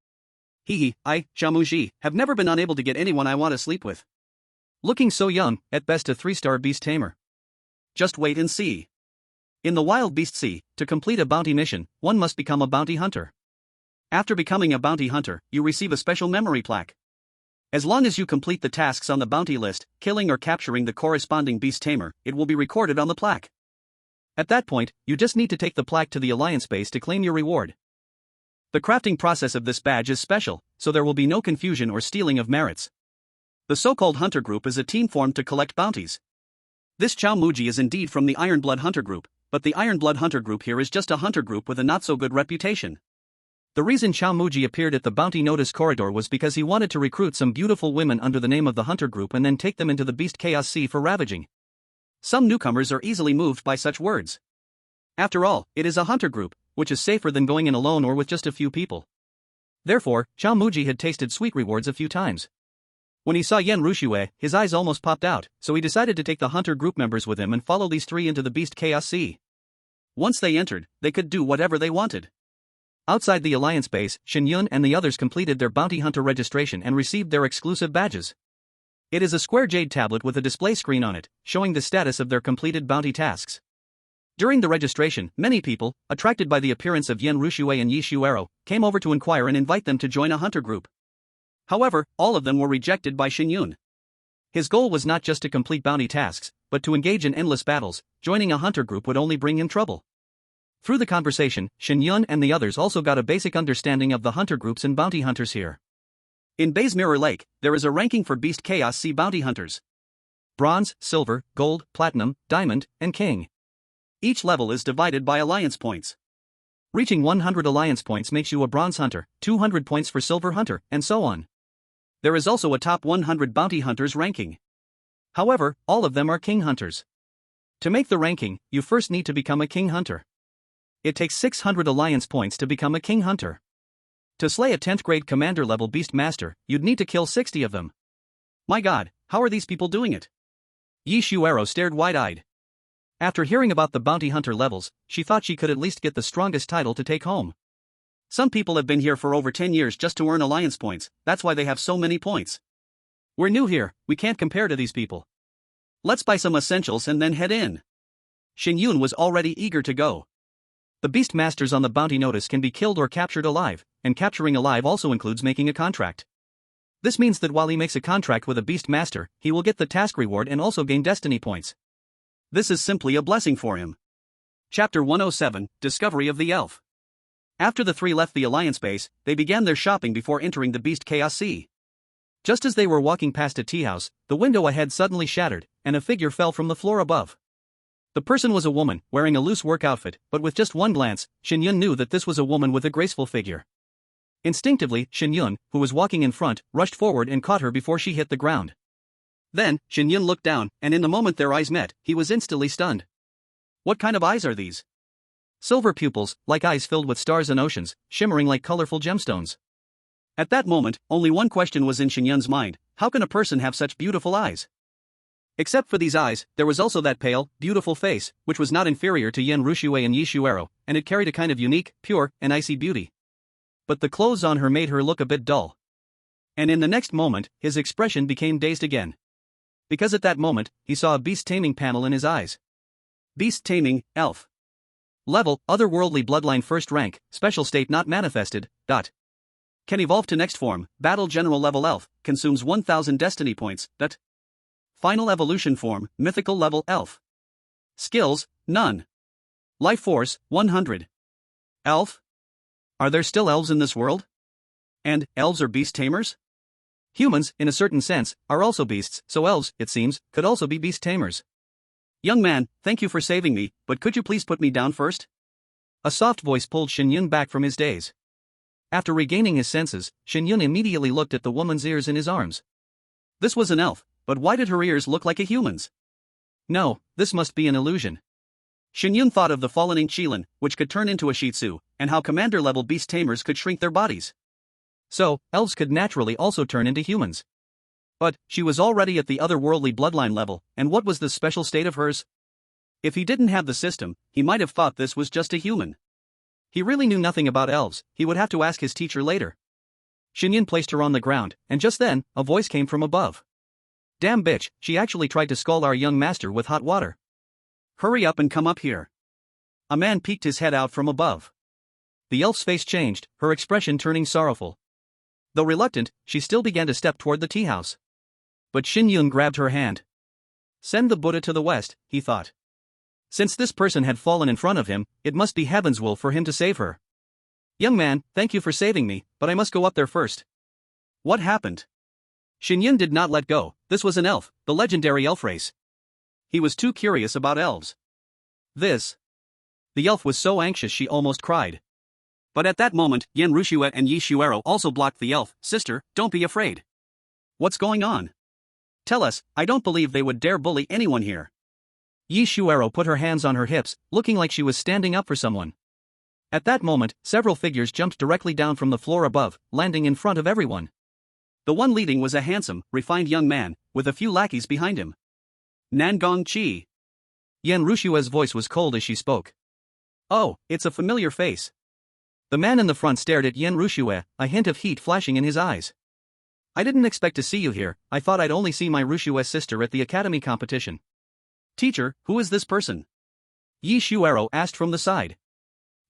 I, Chao Muji, have never been unable to get anyone I want to sleep with. Looking so young, at best a 3-star beast tamer. Just wait and see. In the Wild Beast Sea, to complete a bounty mission, one must become a bounty hunter. After becoming a bounty hunter, you receive a special memory plaque. As long as you complete the tasks on the bounty list, killing or capturing the corresponding beast tamer, it will be recorded on the plaque. At that point, you just need to take the plaque to the Alliance base to claim your reward. The crafting process of this badge is special, so there will be no confusion or stealing of merits. The so-called Hunter Group is a team formed to collect bounties. This Chow Muji is indeed from the Ironblood Hunter Group, but the Ironblood Hunter Group here is just a hunter group with a not-so-good reputation. The reason Chow Muji appeared at the bounty notice corridor was because he wanted to recruit some beautiful women under the name of the Hunter Group and then take them into the Beast Chaos Sea for ravaging. Some newcomers are easily moved by such words. After all, it is a hunter group, which is safer than going in alone or with just a few people. Therefore, Chow Muji had tasted sweet rewards a few times. When he saw Yen Rushue, his eyes almost popped out, so he decided to take the hunter group members with him and follow these three into the Beast Chaos Sea. Once they entered, they could do whatever they wanted. Outside the Alliance base, Shen Yun and the others completed their bounty hunter registration and received their exclusive badges. It is a square jade tablet with a display screen on it, showing the status of their completed bounty tasks. During the registration, many people, attracted by the appearance of Yen Rushue and Yi Shuero, came over to inquire and invite them to join a hunter group. However, all of them were rejected by Shen Yun. His goal was not just to complete bounty tasks, but to engage in endless battles. Joining a hunter group would only bring him trouble. Through the conversation, Shen Yun and the others also got a basic understanding of the hunter groups and bounty hunters here. In Bay's Mirror Lake, there is a ranking for Beast Chaos Sea bounty hunters. Bronze, Silver, Gold, Platinum, Diamond, and King. Each level is divided by Alliance points. Reaching 100 Alliance points makes you a Bronze Hunter, 200 points for Silver Hunter, and so on. There is also a top 100 bounty hunters ranking. However, all of them are King Hunters. To make the ranking, you first need to become a King Hunter. It takes 600 Alliance points to become a King Hunter. To slay a 10th grade commander level Beast Master, you'd need to kill 60 of them. My god, how are these people doing it? Yi Shuero stared wide-eyed. After hearing about the bounty hunter levels, she thought she could at least get the strongest title to take home. Some people have been here for over 10 years just to earn Alliance points, that's why they have so many points. We're new here, we can't compare to these people. Let's buy some essentials and then head in. Shen Yun was already eager to go. The Beast Masters on the bounty notice can be killed or captured alive, and capturing alive also includes making a contract. This means that while he makes a contract with a Beast Master, he will get the task reward and also gain destiny points. This is simply a blessing for him. Chapter 107, Discovery of the Elf. After the three left the Alliance base, they began their shopping before entering the Beast Chaos Sea. Just as they were walking past a tea house, the window ahead suddenly shattered, and a figure fell from the floor above. The person was a woman, wearing a loose work outfit, but with just one glance, Shen Yun knew that this was a woman with a graceful figure. Instinctively, Shen Yun, who was walking in front, rushed forward and caught her before she hit the ground. Then, Shen Yun looked down, and in the moment their eyes met, he was instantly stunned. What kind of eyes are these? Silver pupils, like eyes filled with stars and oceans, shimmering like colorful gemstones. At that moment, only one question was in Shen Yun's mind: how can a person have such beautiful eyes? Except for these eyes, there was also that pale, beautiful face, which was not inferior to Yen Rushue and Yi Shuero, and it carried a kind of unique, pure, and icy beauty. But the clothes on her made her look a bit dull. And in the next moment, his expression became dazed again. Because at that moment, he saw a beast-taming panel in his eyes. Beast-taming, elf. Level, otherworldly bloodline first rank, special state not manifested, dot. Can evolve to next form, battle general level elf, consumes 1000 destiny points, dot. Final evolution form, mythical level elf. Skills, none. Life force, 100. Elf? Are there still elves in this world? And, elves are beast tamers? Humans, in a certain sense, are also beasts, so elves, it seems, could also be beast tamers. Young man, thank you for saving me, but could you please put me down first? A soft voice pulled Shen Yun back from his daze. After regaining his senses, Shen Yun immediately looked at the woman's ears in his arms. This was an elf, but why did her ears look like a human's? No, this must be an illusion. Shen Yun thought of the fallen Qilin, which could turn into a Shih Tzu, and how commander-level beast tamers could shrink their bodies. So, elves could naturally also turn into humans. But, she was already at the otherworldly bloodline level, and what was this special state of hers? If he didn't have the system, he might have thought this was just a human. He really knew nothing about elves, he would have to ask his teacher later. Shen Yun placed her on the ground, and just then, a voice came from above. Damn bitch, she actually tried to scald our young master with hot water. Hurry up and come up here. A man peeked his head out from above. The elf's face changed, her expression turning sorrowful. Though reluctant, she still began to step toward the tea house. But Shen Yun grabbed her hand. Send the Buddha to the west, he thought. Since this person had fallen in front of him, it must be heaven's will for him to save her. Young man, thank you for saving me, but I must go up there first. What happened? Shen Yun did not let go. This was an elf, the legendary elf race. He was too curious about elves. The elf was so anxious she almost cried. But at that moment, Yan Rushue and Yi Shuero also blocked the elf. Sister, don't be afraid. What's going on? Tell us, I don't believe they would dare bully anyone here. Yi Shuero put her hands on her hips, looking like she was standing up for someone. At that moment, several figures jumped directly down from the floor above, landing in front of everyone. The one leading was a handsome, refined young man, with a few lackeys behind him. Nangong Chi. Yan Rushue's voice was cold as she spoke. Oh, it's a familiar face. The man in the front stared at Yan Rushue, a hint of heat flashing in his eyes. I didn't expect to see you here. I thought I'd only see my Rushue's sister at the academy competition. Teacher, who is this person? Yi Shuero asked from the side.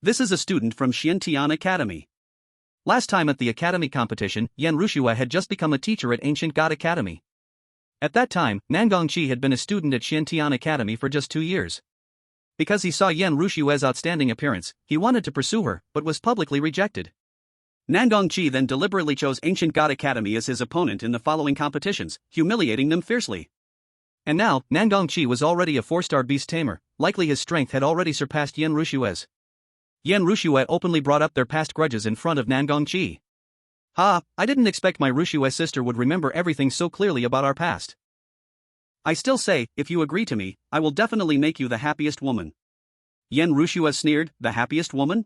This is a student from Xiantian Academy. Last time at the academy competition, Yan Rushue had just become a teacher at Ancient God Academy. At that time, Nangong Chi had been a student at Xiantian Academy for just 2 years. Because he saw Yan Rushue's outstanding appearance, he wanted to pursue her, but was publicly rejected. Nangong Chi then deliberately chose Ancient God Academy as his opponent in the following competitions, humiliating them fiercely. And now, Nangong Chi was already a 4-star beast tamer, likely his strength had already surpassed Yan Rushue's. Yan Rushue openly brought up their past grudges in front of Nangong Chi. Ha, I didn't expect my Rushue's sister would remember everything so clearly about our past. I still say, if you agree to me, I will definitely make you the happiest woman. Yan Rushue sneered, the happiest woman?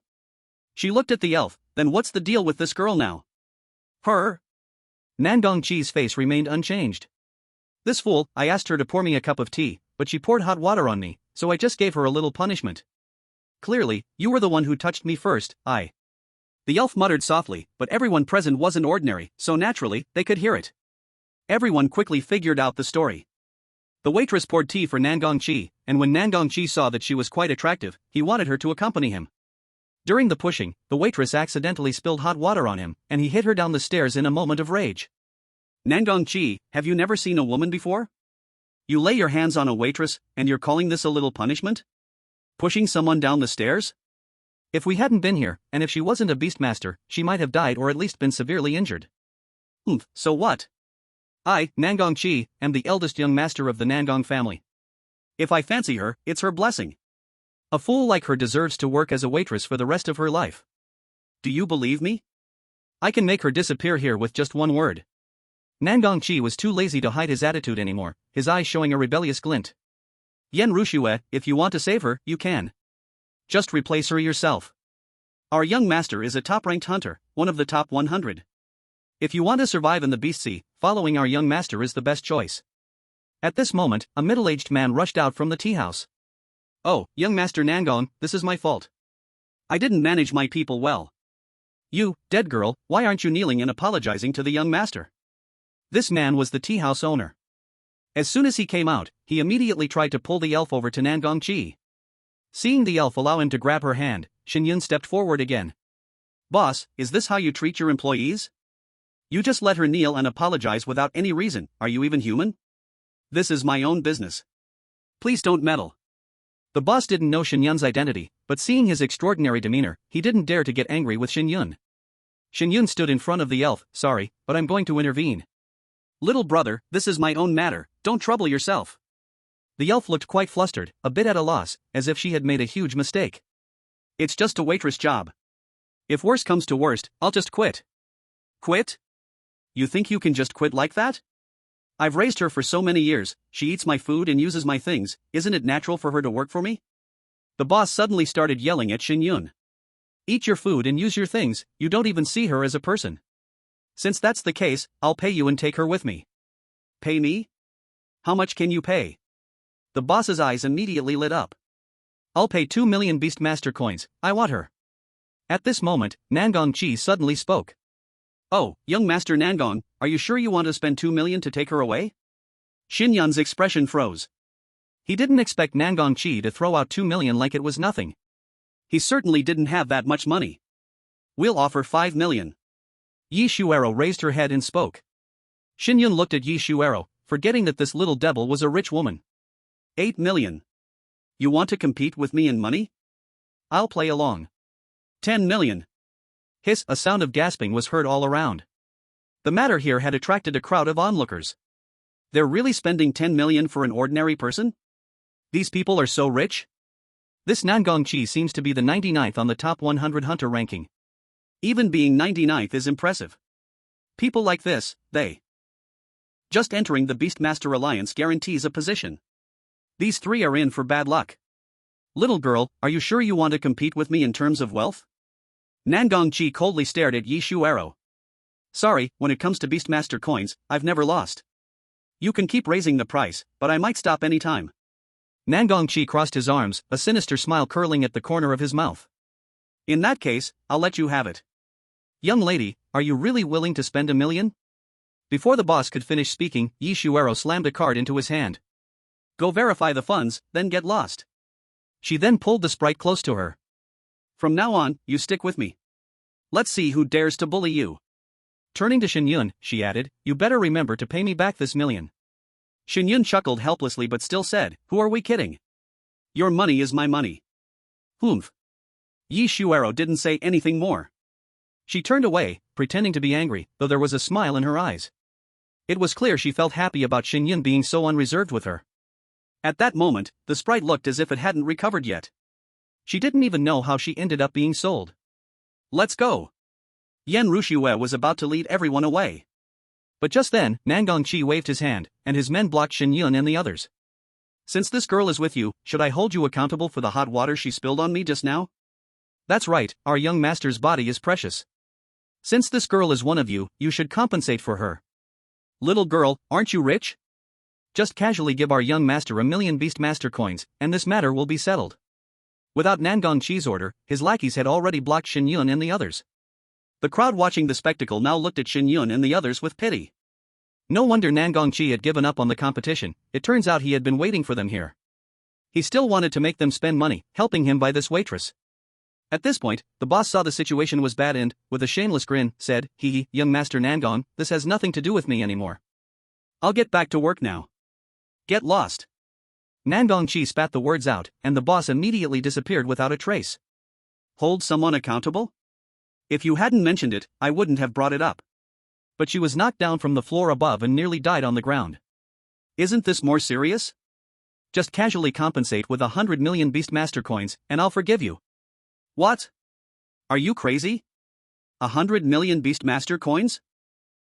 She looked at the elf, then what's the deal with this girl now? Her? Nangong Chi's face remained unchanged. This fool, I asked her to pour me a cup of tea, but she poured hot water on me, so I just gave her a little punishment. Clearly, you were the one who touched me first, I. The elf muttered softly, but everyone present wasn't ordinary, so naturally, they could hear it. Everyone quickly figured out the story. The waitress poured tea for Nangong Chi, and when Nangong Chi saw that she was quite attractive, he wanted her to accompany him. During the pushing, the waitress accidentally spilled hot water on him, and he hit her down the stairs in a moment of rage. Nangong Chi, have you never seen a woman before? You lay your hands on a waitress, and you're calling this a little punishment? Pushing someone down the stairs? If we hadn't been here, and if she wasn't a beastmaster, she might have died or at least been severely injured. So what? I, Nangong Chi, am the eldest young master of the Nangong family. If I fancy her, it's her blessing. A fool like her deserves to work as a waitress for the rest of her life. Do you believe me? I can make her disappear here with just one word. Nangong Chi was too lazy to hide his attitude anymore, his eyes showing a rebellious glint. Yan Rushue, if you want to save her, you can. Just replace her yourself. Our young master is a top-ranked hunter, one of the top 100. If you want to survive in the Beast Sea, following our young master is the best choice. At this moment, a middle-aged man rushed out from the tea house. Oh, young master Nangong, this is my fault. I didn't manage my people well. You, dead girl, why aren't you kneeling and apologizing to the young master? This man was the tea house owner. As soon as he came out, he immediately tried to pull the elf over to Nangong Chi. Seeing the elf allow him to grab her hand, Shen Yun stepped forward again. Boss, is this how you treat your employees? You just let her kneel and apologize without any reason, are you even human? This is my own business. Please don't meddle. The boss didn't know Shen Yun's identity, but seeing his extraordinary demeanor, he didn't dare to get angry with Shen Yun. Shen Yun stood in front of the elf, sorry, but I'm going to intervene. Little brother, this is my own matter, don't trouble yourself. The elf looked quite flustered, a bit at a loss, as if she had made a huge mistake. It's just a waitress job. If worse comes to worst, I'll just quit. Quit? You think you can just quit like that? I've raised her for so many years, she eats my food and uses my things, isn't it natural for her to work for me? The boss suddenly started yelling at Shen Yun. Eat your food and use your things, you don't even see her as a person. Since that's the case, I'll pay you and take her with me. Pay me? How much can you pay? The boss's eyes immediately lit up. I'll pay 2 million Beastmaster coins, I want her. At this moment, Nangong Chi suddenly spoke. Oh, young Master Nangong, are you sure you want to spend 2 million to take her away? Shen Yun's expression froze. He didn't expect Nangong Chi to throw out 2 million like it was nothing. He certainly didn't have that much money. We'll offer 5 million. Yi Shuero raised her head and spoke. Shen Yun looked at Yi Shuero, forgetting that this little devil was a rich woman. 8 million. You want to compete with me in money? I'll play along. 10 million. Hiss, a sound of gasping was heard all around. The matter here had attracted a crowd of onlookers. They're really spending 10 million for an ordinary person? These people are so rich? This Nangong Chi seems to be the 99th on the top 100 hunter ranking. Even being 99th is impressive. People like this, they. Just entering the Beastmaster Alliance guarantees a position. These three are in for bad luck. Little girl, are you sure you want to compete with me in terms of wealth? Nangong Chi coldly stared at Yi Shuero. Sorry, when it comes to Beastmaster coins, I've never lost. You can keep raising the price, but I might stop any time. Nangong Chi crossed his arms, a sinister smile curling at the corner of his mouth. In that case, I'll let you have it. Young lady, are you really willing to spend $1 million? Before the boss could finish speaking, Yi Shuero slammed a card into his hand. Go verify the funds, then get lost. She then pulled the sprite close to her. From now on, you stick with me. Let's see who dares to bully you. Turning to Shen Yun, she added, you better remember to pay me back this $1 million. Shen Yun chuckled helplessly but still said, who are we kidding? Your money is my money. Humph. Yi Shuero didn't say anything more. She turned away, pretending to be angry, though there was a smile in her eyes. It was clear she felt happy about Shen Yun being so unreserved with her. At that moment, the sprite looked as if it hadn't recovered yet. She didn't even know how she ended up being sold. Let's go. Yan Rushue was about to lead everyone away. But just then, Nangong Chi waved his hand, and his men blocked Shen Yun and the others. Since this girl is with you, should I hold you accountable for the hot water she spilled on me just now? That's right, our young master's body is precious. Since this girl is one of you, you should compensate for her. Little girl, aren't you rich? Just casually give our young master $1 million Beastmaster coins, and this matter will be settled. Without Nangong Chi's order, his lackeys had already blocked Shen Yun and the others. The crowd watching the spectacle now looked at Shen Yun and the others with pity. No wonder Nangong Chi had given up on the competition, it turns out he had been waiting for them here. He still wanted to make them spend money, helping him by this waitress. At this point, the boss saw the situation was bad and, with a shameless grin, said, hee, young master Nangong, this has nothing to do with me anymore. I'll get back to work now. Get lost. Nangong Chi spat the words out, and the boss immediately disappeared without a trace. Hold someone accountable? If you hadn't mentioned it, I wouldn't have brought it up. But she was knocked down from the floor above and nearly died on the ground. Isn't this more serious? Just casually compensate with 100 million Beastmaster coins, and I'll forgive you. What? Are you crazy? 100 million Beastmaster coins?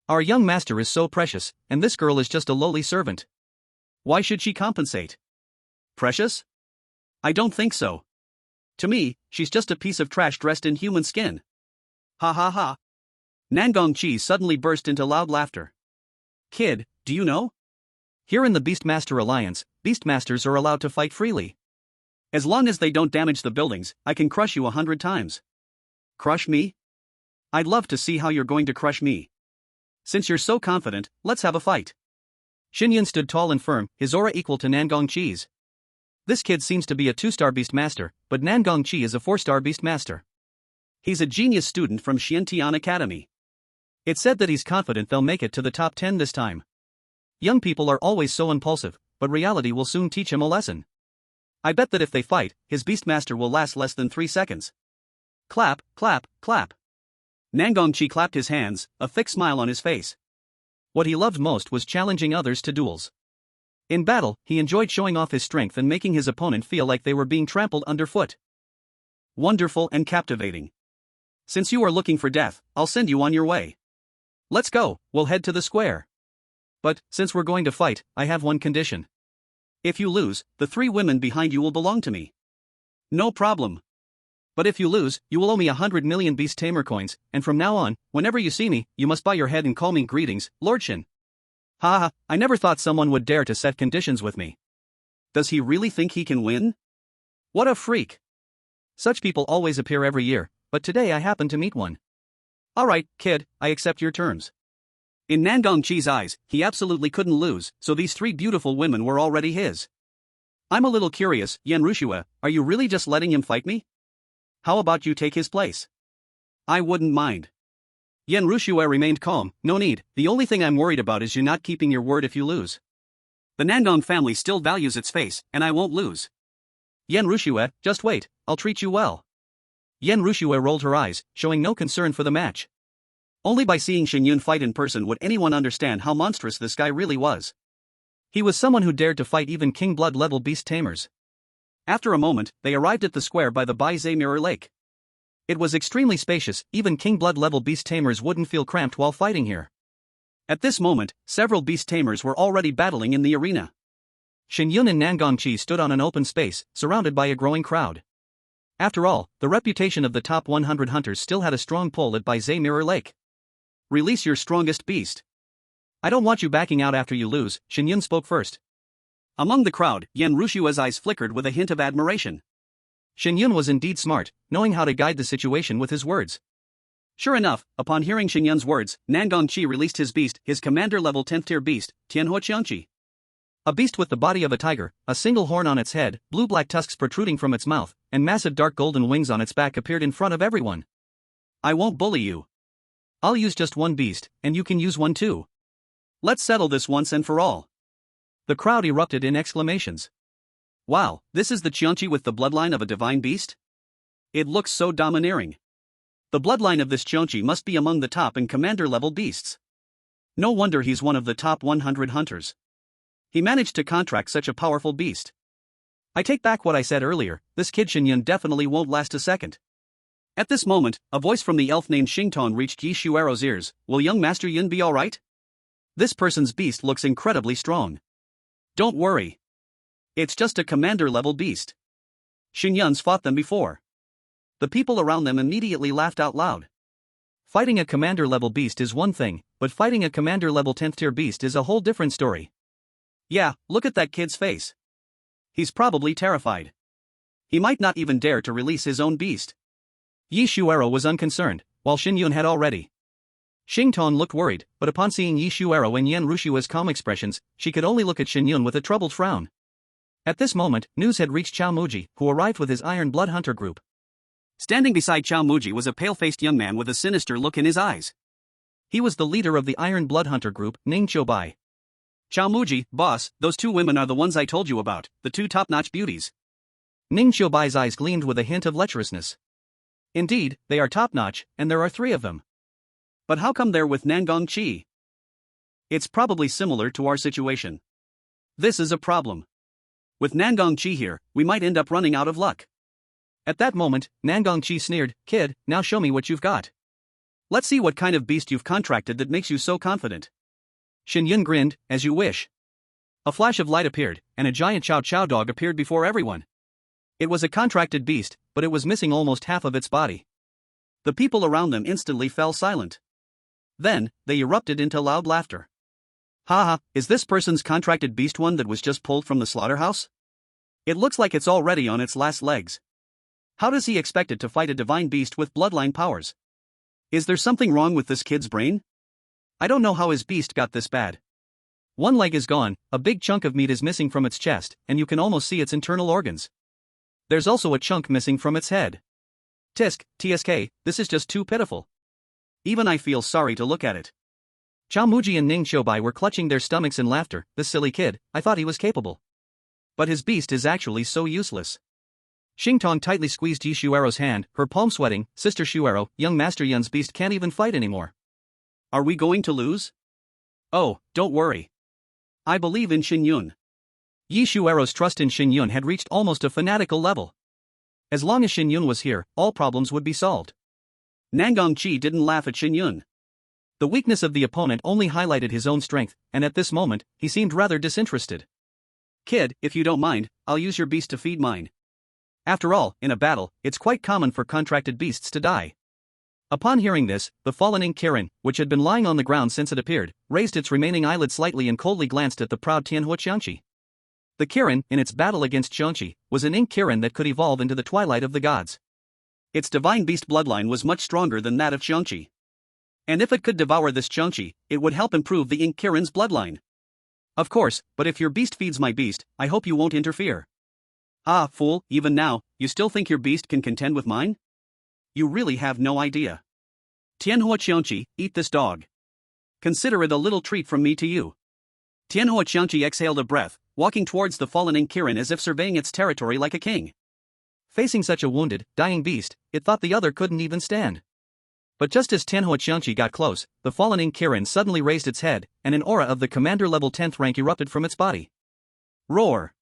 Our young master is so precious, and this girl is just a lowly servant. Why should she compensate? Precious? I don't think so. To me, she's just a piece of trash dressed in human skin. Ha ha ha. Nangong Chi suddenly burst into loud laughter. Kid, do you know? Here in the Beastmaster Alliance, Beastmasters are allowed to fight freely. As long as they don't damage the buildings, I can crush you 100 times. Crush me? I'd love to see how you're going to crush me. Since you're so confident, let's have a fight. Shen Yun stood tall and firm, his aura equal to Nangong Chi's. This kid seems to be a 2-star Beastmaster, but Nangong Chi is a 4-star Beastmaster. He's a genius student from Xiantian Academy. It's said that he's confident they'll make it to the top 10 this time. Young people are always so impulsive, but reality will soon teach him a lesson. I bet that if they fight, his Beastmaster will last less than 3 seconds. Clap, clap, clap. Nangong Chi clapped his hands, a thick smile on his face. What he loved most was challenging others to duels. In battle, he enjoyed showing off his strength and making his opponent feel like they were being trampled underfoot. Wonderful and captivating. Since you are looking for death, I'll send you on your way. Let's go, we'll head to the square. But, since we're going to fight, I have one condition. If you lose, the 3 women behind you will belong to me. No problem. But if you lose, you will owe me 100 million Beast Tamer coins, and from now on, whenever you see me, you must bow your head and call me greetings, Lord Shen. Ha ha, I never thought someone would dare to set conditions with me. Does he really think he can win? What a freak. Such people always appear every year, but today I happen to meet one. Alright, kid, I accept your terms. In Nangong Chi's eyes, he absolutely couldn't lose, so these 3 beautiful women were already his. I'm a little curious, Yan Rushue, are you really just letting him fight me? How about you take his place? I wouldn't mind. Yan Rushue remained calm. No need, the only thing I'm worried about is you not keeping your word if you lose. The Nangong family still values its face, and I won't lose. Yan Rushue, just wait, I'll treat you well. Yan Rushue rolled her eyes, showing no concern for the match. Only by seeing Shen Yun fight in person would anyone understand how monstrous this guy really was. He was someone who dared to fight even king blood level beast tamers. After a moment, they arrived at the square by the Bai Zhe Mirror Lake. It was extremely spacious, even king blood level beast tamers wouldn't feel cramped while fighting here. At this moment, several beast tamers were already battling in the arena. Shen Yun and Nangong Qi stood on an open space, surrounded by a growing crowd. After all, the reputation of the top 100 hunters still had a strong pull at Bai Zhe Mirror Lake. Release your strongest beast. I don't want you backing out after you lose, Shen Yun spoke first. Among the crowd, Yan Rushue's eyes flickered with a hint of admiration. Shen Yun was indeed smart, knowing how to guide the situation with his words. Sure enough, upon hearing Shen Yun's words, Nangong Qi released his beast, his commander-level 10th tier beast, Tianhuo Qiangqi. A beast with the body of a tiger, a single horn on its head, blue-black tusks protruding from its mouth, and massive dark golden wings on its back appeared in front of everyone. I won't bully you. I'll use just one beast, and you can use one too. Let's settle this once and for all. The crowd erupted in exclamations. Wow, this is the Qiangqi with the bloodline of a divine beast? It looks so domineering. The bloodline of this Qiangqi must be among the top and commander-level beasts. No wonder he's one of the top 100 hunters. He managed to contract such a powerful beast. I take back what I said earlier, this kid Shen Yun definitely won't last a second. At this moment, a voice from the elf named Xingtong reached Yi Shuero's ears. Will young Master Yun be alright? This person's beast looks incredibly strong. Don't worry. It's just a commander-level beast. Shen Yun's fought them before. The people around them immediately laughed out loud. Fighting a commander-level beast is one thing, but fighting a commander-level 10th tier beast is a whole different story. Yeah, look at that kid's face. He's probably terrified. He might not even dare to release his own beast. Yi Shuero was unconcerned, while Shen Yun had already. Xingtong looked worried, but upon seeing Yi Shuero and Yan Rushue's calm expressions, she could only look at Shen Yun with a troubled frown. At this moment, news had reached Chao Muji, who arrived with his Iron Blood Hunter group. Standing beside Chao Muji was a pale-faced young man with a sinister look in his eyes. He was the leader of the Iron Blood Hunter group, Ning Qiubai. Chao Muji, boss, those two women are the ones I told you about, the two top-notch beauties. Ning Qiubai's eyes gleamed with a hint of lecherousness. Indeed, they are top-notch, and there are 3 of them. But how come they're with Nangong Qi? It's probably similar to our situation. This is a problem. With Nangong Qi here, we might end up running out of luck. At that moment, Nangong Qi sneered, Kid, now show me what you've got. Let's see what kind of beast you've contracted that makes you so confident. Shen Yun grinned, as you wish. A flash of light appeared, and a giant Chow Chow dog appeared before everyone. It was a contracted beast, but it was missing almost half of its body. The people around them instantly fell silent. Then, they erupted into loud laughter. Haha, is this person's contracted beast one that was just pulled from the slaughterhouse? It looks like it's already on its last legs. How does he expect it to fight a divine beast with bloodline powers? Is there something wrong with this kid's brain? I don't know how his beast got this bad. One leg is gone, a big chunk of meat is missing from its chest, and you can almost see its internal organs. There's also a chunk missing from its head. TSK, this is just too pitiful. Even I feel sorry to look at it. Chao Muji and Ning Qiubai were clutching their stomachs in laughter. This silly kid, I thought he was capable. But his beast is actually so useless. Xingtong tightly squeezed Yi Shuero's hand, her palm sweating. Sister Shuero, young Master Yun's beast can't even fight anymore. Are we going to lose? Oh, don't worry. I believe in Shen Yun. Yi Shuero's trust in Shen Yun had reached almost a fanatical level. As long as Shen Yun was here, all problems would be solved. Nangong Qi didn't laugh at Shen Yun. The weakness of the opponent only highlighted his own strength, and at this moment, he seemed rather disinterested. Kid, if you don't mind, I'll use your beast to feed mine. After all, in a battle, it's quite common for contracted beasts to die. Upon hearing this, the fallen ink Kirin, which had been lying on the ground since it appeared, raised its remaining eyelid slightly and coldly glanced at the proud Tianhuo Qiangqi. The Kirin, in its battle against Qiangqi, was an ink Kirin that could evolve into the twilight of the gods. Its divine beast bloodline was much stronger than that of Qiangqi. And if it could devour this Qiangqi, it would help improve the ink Kirin's bloodline. Of course, but if your beast feeds my beast, I hope you won't interfere. Ah, fool, even now, you still think your beast can contend with mine? You really have no idea. Tianhua Qianqi, eat this dog. Consider it a little treat from me to you. Tianhua Qianqi exhaled a breath, walking towards the fallen Kirin as if surveying its territory like a king. Facing such a wounded, dying beast, it thought the other couldn't even stand. But just as Tianhua Qianqi got close, the fallen Kirin suddenly raised its head, and an aura of the commander-level 10th rank erupted from its body. Roar!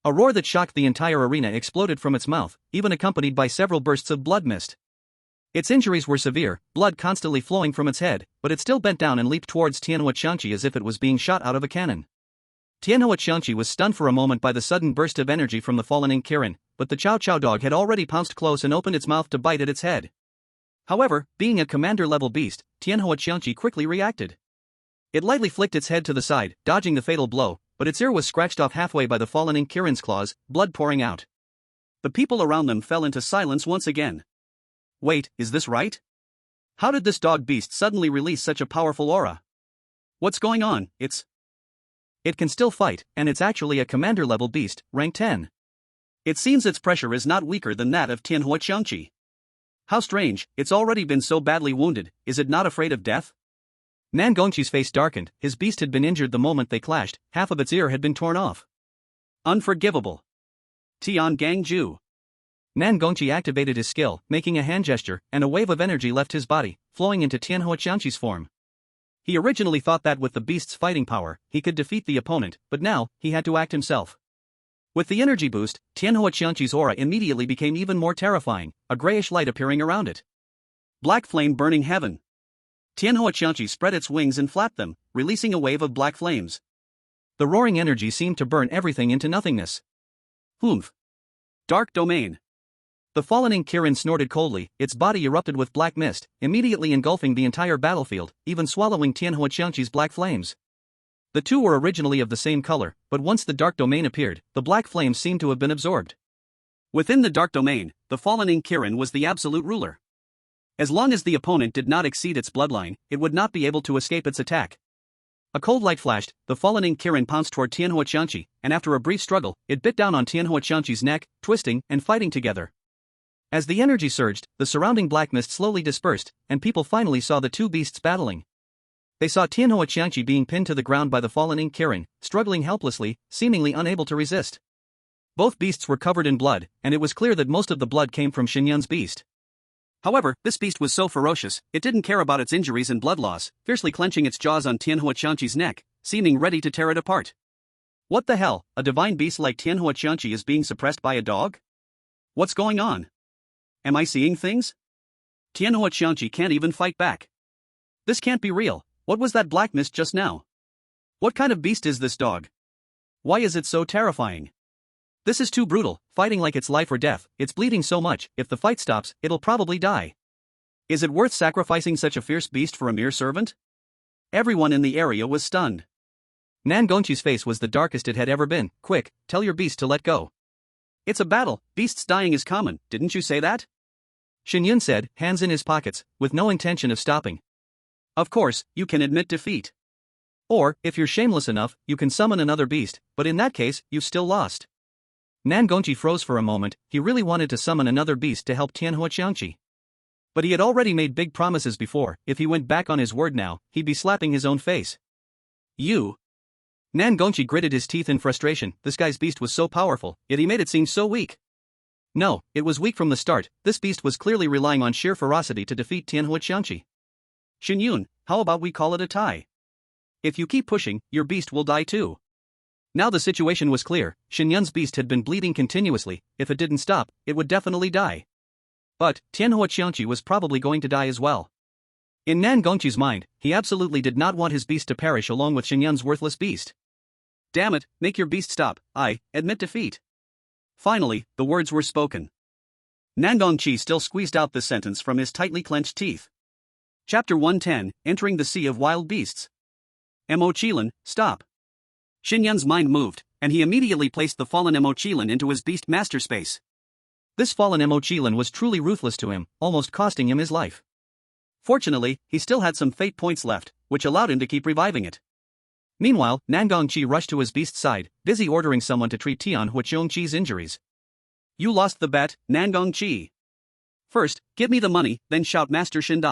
A roar that shocked the entire arena exploded from its mouth, even accompanied by several bursts of blood mist. Its injuries were severe, blood constantly flowing from its head, but it still bent down and leaped towards Tianhua Qianqi as if it was being shot out of a cannon. Tianhua Qianqi was stunned for a moment by the sudden burst of energy from the fallen Kirin, but the Chow Chow dog had already pounced close and opened its mouth to bite at its head. However, being a commander-level beast, Tianhua Qianqi quickly reacted. It lightly flicked its head to the side, dodging the fatal blow, but its ear was scratched off halfway by the fallen Kirin's claws, blood pouring out. The people around them fell into silence once again. Wait, is this right? How did this dog beast suddenly release such a powerful aura? What's going on? It can still fight, and it's actually a commander-level beast, rank 10. It seems its pressure is not weaker than that of Tianhua Qianqi. How strange, it's already been so badly wounded, is it not afraid of death? Nan Gongqi's face darkened, his beast had been injured the moment they clashed, half of its ear had been torn off. Unforgivable. Tian Gang Ju. Nan Gongqi activated his skill, making a hand gesture, and a wave of energy left his body, flowing into Tianhua Qianqi's form. He originally thought that with the beast's fighting power, he could defeat the opponent, but now, he had to act himself. With the energy boost, Tianhua Qianqi's aura immediately became even more terrifying, a grayish light appearing around it. Black flame burning heaven. Tianhua Qianqi spread its wings and flapped them, releasing a wave of black flames. The roaring energy seemed to burn everything into nothingness. Humph. Dark domain. The fallen Kirin snorted coldly, its body erupted with black mist, immediately engulfing the entire battlefield, even swallowing Tianhua Qianqi's black flames. The two were originally of the same color, but once the dark domain appeared, the black flames seemed to have been absorbed. Within the dark domain, the fallen Kirin was the absolute ruler. As long as the opponent did not exceed its bloodline, it would not be able to escape its attack. A cold light flashed, the fallen Kirin pounced toward Tianhua Qianqi, and after a brief struggle, it bit down on Tianhua Qianqi's neck, twisting and fighting together. As the energy surged, the surrounding black mist slowly dispersed, and people finally saw the two beasts battling. They saw Tianhua Qianqi being pinned to the ground by the fallen Kirin, struggling helplessly, seemingly unable to resist. Both beasts were covered in blood, and it was clear that most of the blood came from Shen Yun's beast. However, this beast was so ferocious, it didn't care about its injuries and blood loss, fiercely clenching its jaws on Tianhua Qianqi's neck, seeming ready to tear it apart. What the hell, a divine beast like Tianhua Qianqi is being suppressed by a dog? What's going on? Am I seeing things? Tianhua Qianqi can't even fight back. This can't be real. What was that black mist just now? What kind of beast is this dog? Why is it so terrifying? This is too brutal, fighting like it's life or death, it's bleeding so much, if the fight stops, it'll probably die. Is it worth sacrificing such a fierce beast for a mere servant? Everyone in the area was stunned. Nan Gongqi's face was the darkest it had ever been. Quick, tell your beast to let go. It's a battle, beasts dying is common, didn't you say that? Shen Yun said, hands in his pockets, with no intention of stopping. Of course, you can admit defeat. Or, if you're shameless enough, you can summon another beast, but in that case, you've still lost. Nan Gongqi froze for a moment, he really wanted to summon another beast to help Tianhua Qianqi. But he had already made big promises before, if he went back on his word now, he'd be slapping his own face. You. Nan Gongqi gritted his teeth in frustration, this guy's beast was so powerful, yet he made it seem so weak. No, it was weak from the start, this beast was clearly relying on sheer ferocity to defeat Tianhua Qianqi. Shen Yun, how about we call it a tie? If you keep pushing, your beast will die too. Now the situation was clear, Shen Yun's beast had been bleeding continuously, if it didn't stop, it would definitely die. But, Tianhua Qianqi was probably going to die as well. In Nan Gongqi's mind, he absolutely did not want his beast to perish along with Shen Yun's worthless beast. Damn it, make your beast stop, I admit defeat. Finally, the words were spoken. Nan Gongqi still squeezed out the sentence from his tightly clenched teeth. Chapter 110, Entering the Sea of Wild Beasts. Mo Qilin, stop. Shen Yun's mind moved, and he immediately placed the fallen Mo Qilin into his beast master space. This fallen Mo Qilin was truly ruthless to him, almost costing him his life. Fortunately, he still had some fate points left, which allowed him to keep reviving it. Meanwhile, Nan Gongqi rushed to his beast's side, busy ordering someone to treat Tianhua Qianqi's injuries. You lost the bet, Nan Gongqi. First, give me the money, then shout Master Shen.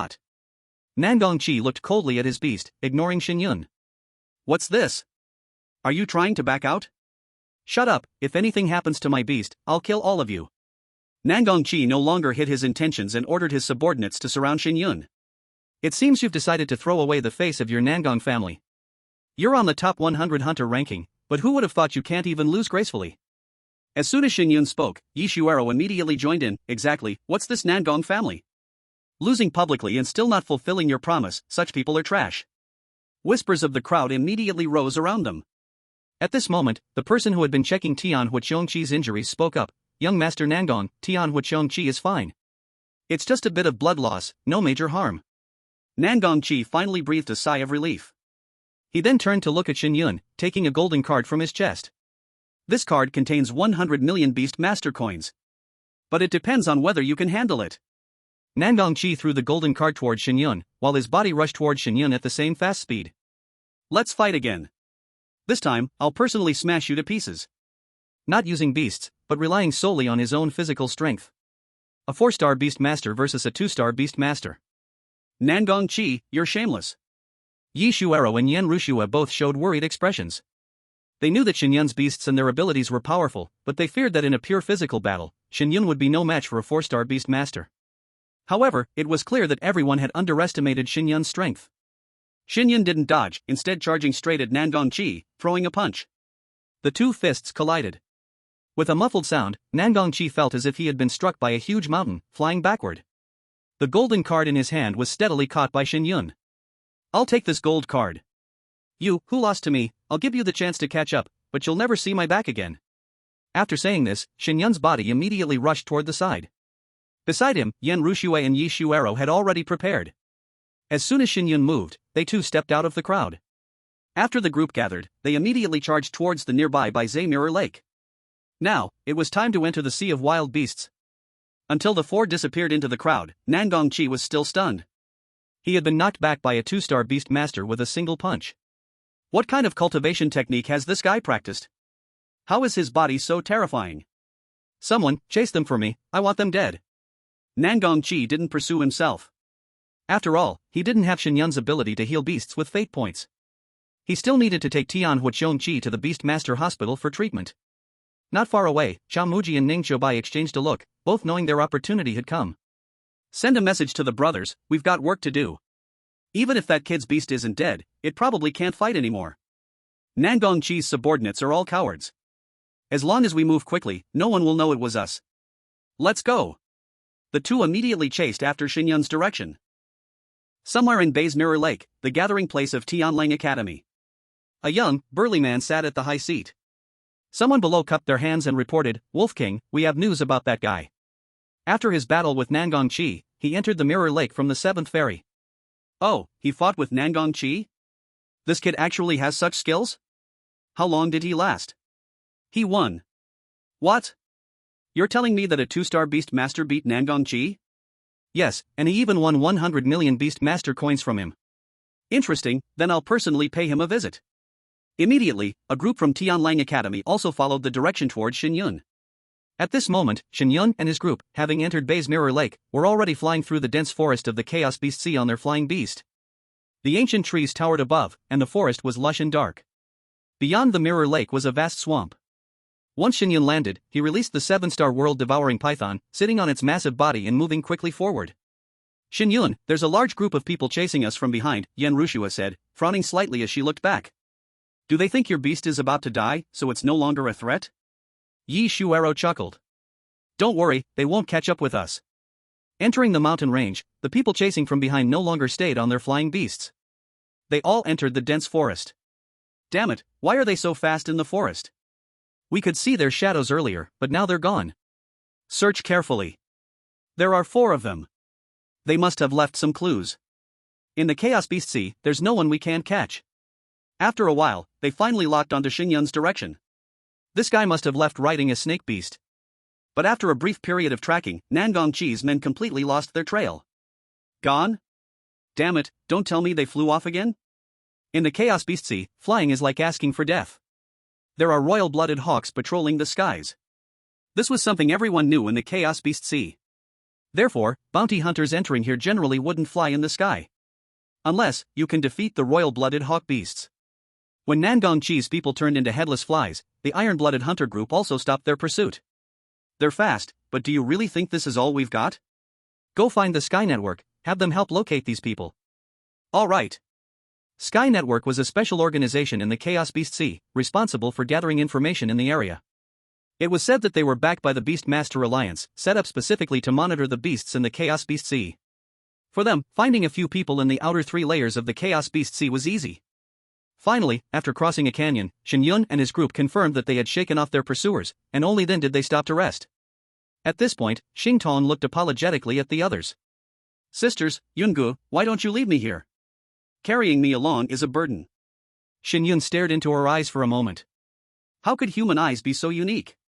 Nangongqi looked coldly at his beast, ignoring Shen Yun. What's this? Are you trying to back out? Shut up, if anything happens to my beast, I'll kill all of you. Nangongqi no longer hid his intentions and ordered his subordinates to surround Shen Yun. It seems you've decided to throw away the face of your Nangong family. You're on the top 100 hunter ranking, but who would have thought you can't even lose gracefully? As soon as Shen Yun spoke, Yi Shuero immediately joined in. Exactly, what's this Nangong family? Losing publicly and still not fulfilling your promise, such people are trash. Whispers of the crowd immediately rose around them. At this moment, the person who had been checking Tian Huichongqi's injuries spoke up. Young Master Nangong, Tian Huichongqi is fine. It's just a bit of blood loss, no major harm. Nangongqi finally breathed a sigh of relief. He then turned to look at Shen Yun, taking a golden card from his chest. This card contains 100 million Beast Master coins. But it depends on whether you can handle it. Nangongqi threw the golden card toward Shen Yun, while his body rushed toward Shen Yun at the same fast speed. Let's fight again. This time, I'll personally smash you to pieces. Not using beasts, but relying solely on his own physical strength. A 4-star Beast Master versus a 2-star Beast Master. Nangongqi, you're shameless. Yi Shuero and Yen Rushua both showed worried expressions. They knew that Shen Yun's beasts and their abilities were powerful, but they feared that in a pure physical battle, Shen Yun would be no match for a 4-star Beast Master. However, it was clear that everyone had underestimated Shen Yun's strength. Shen Yun didn't dodge, instead charging straight at Nangongqi, throwing a punch. The two fists collided. With a muffled sound, Nangongqi felt as if he had been struck by a huge mountain, flying backward. The golden card in his hand was steadily caught by Shen Yun. I'll take this gold card. You, who lost to me, I'll give you the chance to catch up, but you'll never see my back again. After saying this, Shen Yun's body immediately rushed toward the side. Beside him, Yen Rushue and Yi Shuero had already prepared. As soon as Shen Yun moved, they too stepped out of the crowd. After the group gathered, they immediately charged towards the nearby Baizhe Mirror Lake. Now, it was time to enter the Sea of Wild Beasts. Until the four disappeared into the crowd, Nangongqi was still stunned. He had been knocked back by a 2-star Beast Master with a single punch. What kind of cultivation technique has this guy practiced? How is his body so terrifying? Someone, chase them for me, I want them dead. Nangongqi didn't pursue himself. After all, he didn't have Shen Yun's ability to heal beasts with fate points. He still needed to take Tian Huichongqi to the Beast Master Hospital for treatment. Not far away, Xiao Muji and Ning Qiubai exchanged a look, both knowing their opportunity had come. Send a message to the brothers, we've got work to do. Even if that kid's beast isn't dead, it probably can't fight anymore. Nangongqi's subordinates are all cowards. As long as we move quickly, no one will know it was us. Let's go. The two immediately chased after Shen Yun's direction. Somewhere in Baize Mirror Lake, the gathering place of Tianlang Academy. A young, burly man sat at the high seat. Someone below cupped their hands and reported, Wolf King, we have news about that guy. After his battle with Nangongqi, he entered the Mirror Lake from the 7th ferry. Oh, he fought with Nangongqi? This kid actually has such skills? How long did he last? He won. What? You're telling me that a 2-star Beast Master beat Nangongqi? Yes, and he even won 100 million Beast Master coins from him. Interesting, then I'll personally pay him a visit. Immediately, a group from Tianlang Academy also followed the direction towards Shen Yun. At this moment, Shen Yun and his group, having entered Baize Mirror Lake, were already flying through the dense forest of the Chaos Beast Sea on their flying beast. The ancient trees towered above, and the forest was lush and dark. Beyond the Mirror Lake was a vast swamp. Once Shen Yun landed, he released the 7-star world-devouring python, sitting on its massive body and moving quickly forward. Shen Yun, there's a large group of people chasing us from behind, Yen Rushua said, frowning slightly as she looked back. Do they think your beast is about to die, so it's no longer a threat? Yi Shuero chuckled. Don't worry, they won't catch up with us. Entering the mountain range, the people chasing from behind no longer stayed on their flying beasts. They all entered the dense forest. Damn it, why are they so fast in the forest? We could see their shadows earlier, but now they're gone. Search carefully. There are 4 of them. They must have left some clues. In the Chaos Beast Sea, there's no one we can't catch. After a while, they finally locked onto Shen Yun's direction. This guy must have left riding a snake beast. But after a brief period of tracking, Nangongqi's men completely lost their trail. Gone? Damn it, don't tell me they flew off again? In the Chaos Beast Sea, flying is like asking for death. There are royal-blooded hawks patrolling the skies. This was something everyone knew in the Chaos Beast Sea. Therefore, bounty hunters entering here generally wouldn't fly in the sky. Unless, you can defeat the royal-blooded hawk beasts. When Nangong Chi's people turned into headless flies, the iron-blooded hunter group also stopped their pursuit. They're fast, but do you really think this is all we've got? Go find the Sky Network, have them help locate these people. All right. Sky Network was a special organization in the Chaos Beast Sea, responsible for gathering information in the area. It was said that they were backed by the Beastmaster Alliance, set up specifically to monitor the beasts in the Chaos Beast Sea. For them, finding a few people in the outer 3 layers of the Chaos Beast Sea was easy. Finally, after crossing a canyon, Shen Yun and his group confirmed that they had shaken off their pursuers, and only then did they stop to rest. At this point, Xingtong looked apologetically at the others. Sisters, Yungu, why don't you leave me here? Carrying me along is a burden. Shen Yun stared into her eyes for a moment. How could human eyes be so unique?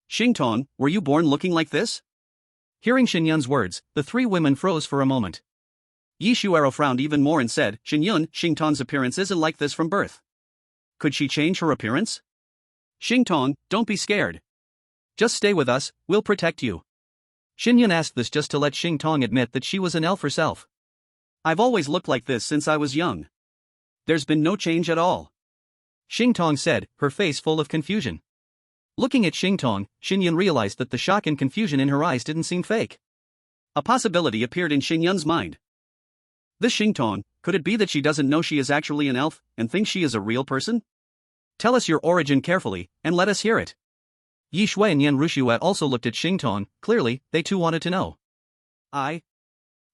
Xingtong, were you born looking like this? Hearing Shen Yun's words, the 3 women froze for a moment. Yi Shuero frowned even more and said, Shen Yun, Xingtong's appearance isn't like this from birth. Could she change her appearance? Xingtong, don't be scared. Just stay with us, we'll protect you. Shen Yun asked this just to let Xingtong admit that she was an elf herself. I've always looked like this since I was young. There's been no change at all. Xingtong said, her face full of confusion. Looking at Xingtong, Shen Yun realized that the shock and confusion in her eyes didn't seem fake. A possibility appeared in Shen Yun's mind. This Xingtong, could it be that she doesn't know she is actually an elf, and thinks she is a real person? Tell us your origin carefully, and let us hear it. Yi Shui and Yan Rushue also looked at Xingtong, clearly, they too wanted to know. I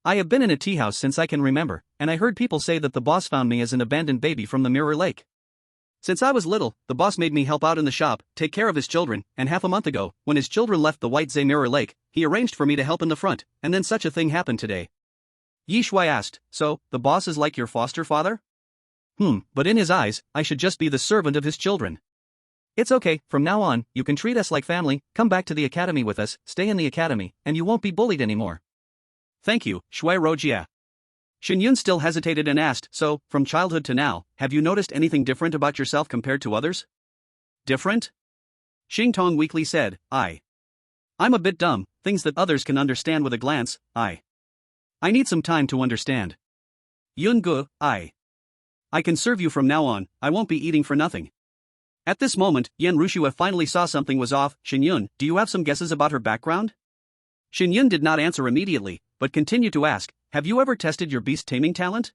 have been in a tea house since I can remember, and I heard people say that the boss found me as an abandoned baby from the Mirror Lake. Since I was little, the boss made me help out in the shop, take care of his children, and half a month ago, when his children left the White Zay Mirror Lake, he arranged for me to help in the front, and then such a thing happened today. Yi Shui asked, so, the boss is like your foster father? But in his eyes, I should just be the servant of his children. It's okay, from now on, you can treat us like family, come back to the academy with us, stay in the academy, and you won't be bullied anymore. Thank you, Shui Rojia. Shen Yun still hesitated and asked, so, from childhood to now, have you noticed anything different about yourself compared to others? Different? Xingtong weakly said, I'm a bit dumb, things that others can understand with a glance, I need some time to understand. Yungu, I can serve you from now on, I won't be eating for nothing. At this moment, Yan Rushue finally saw something was off. Shen Yun, do you have some guesses about her background? Shen Yun did not answer immediately, but continued to ask, have you ever tested your beast-taming talent?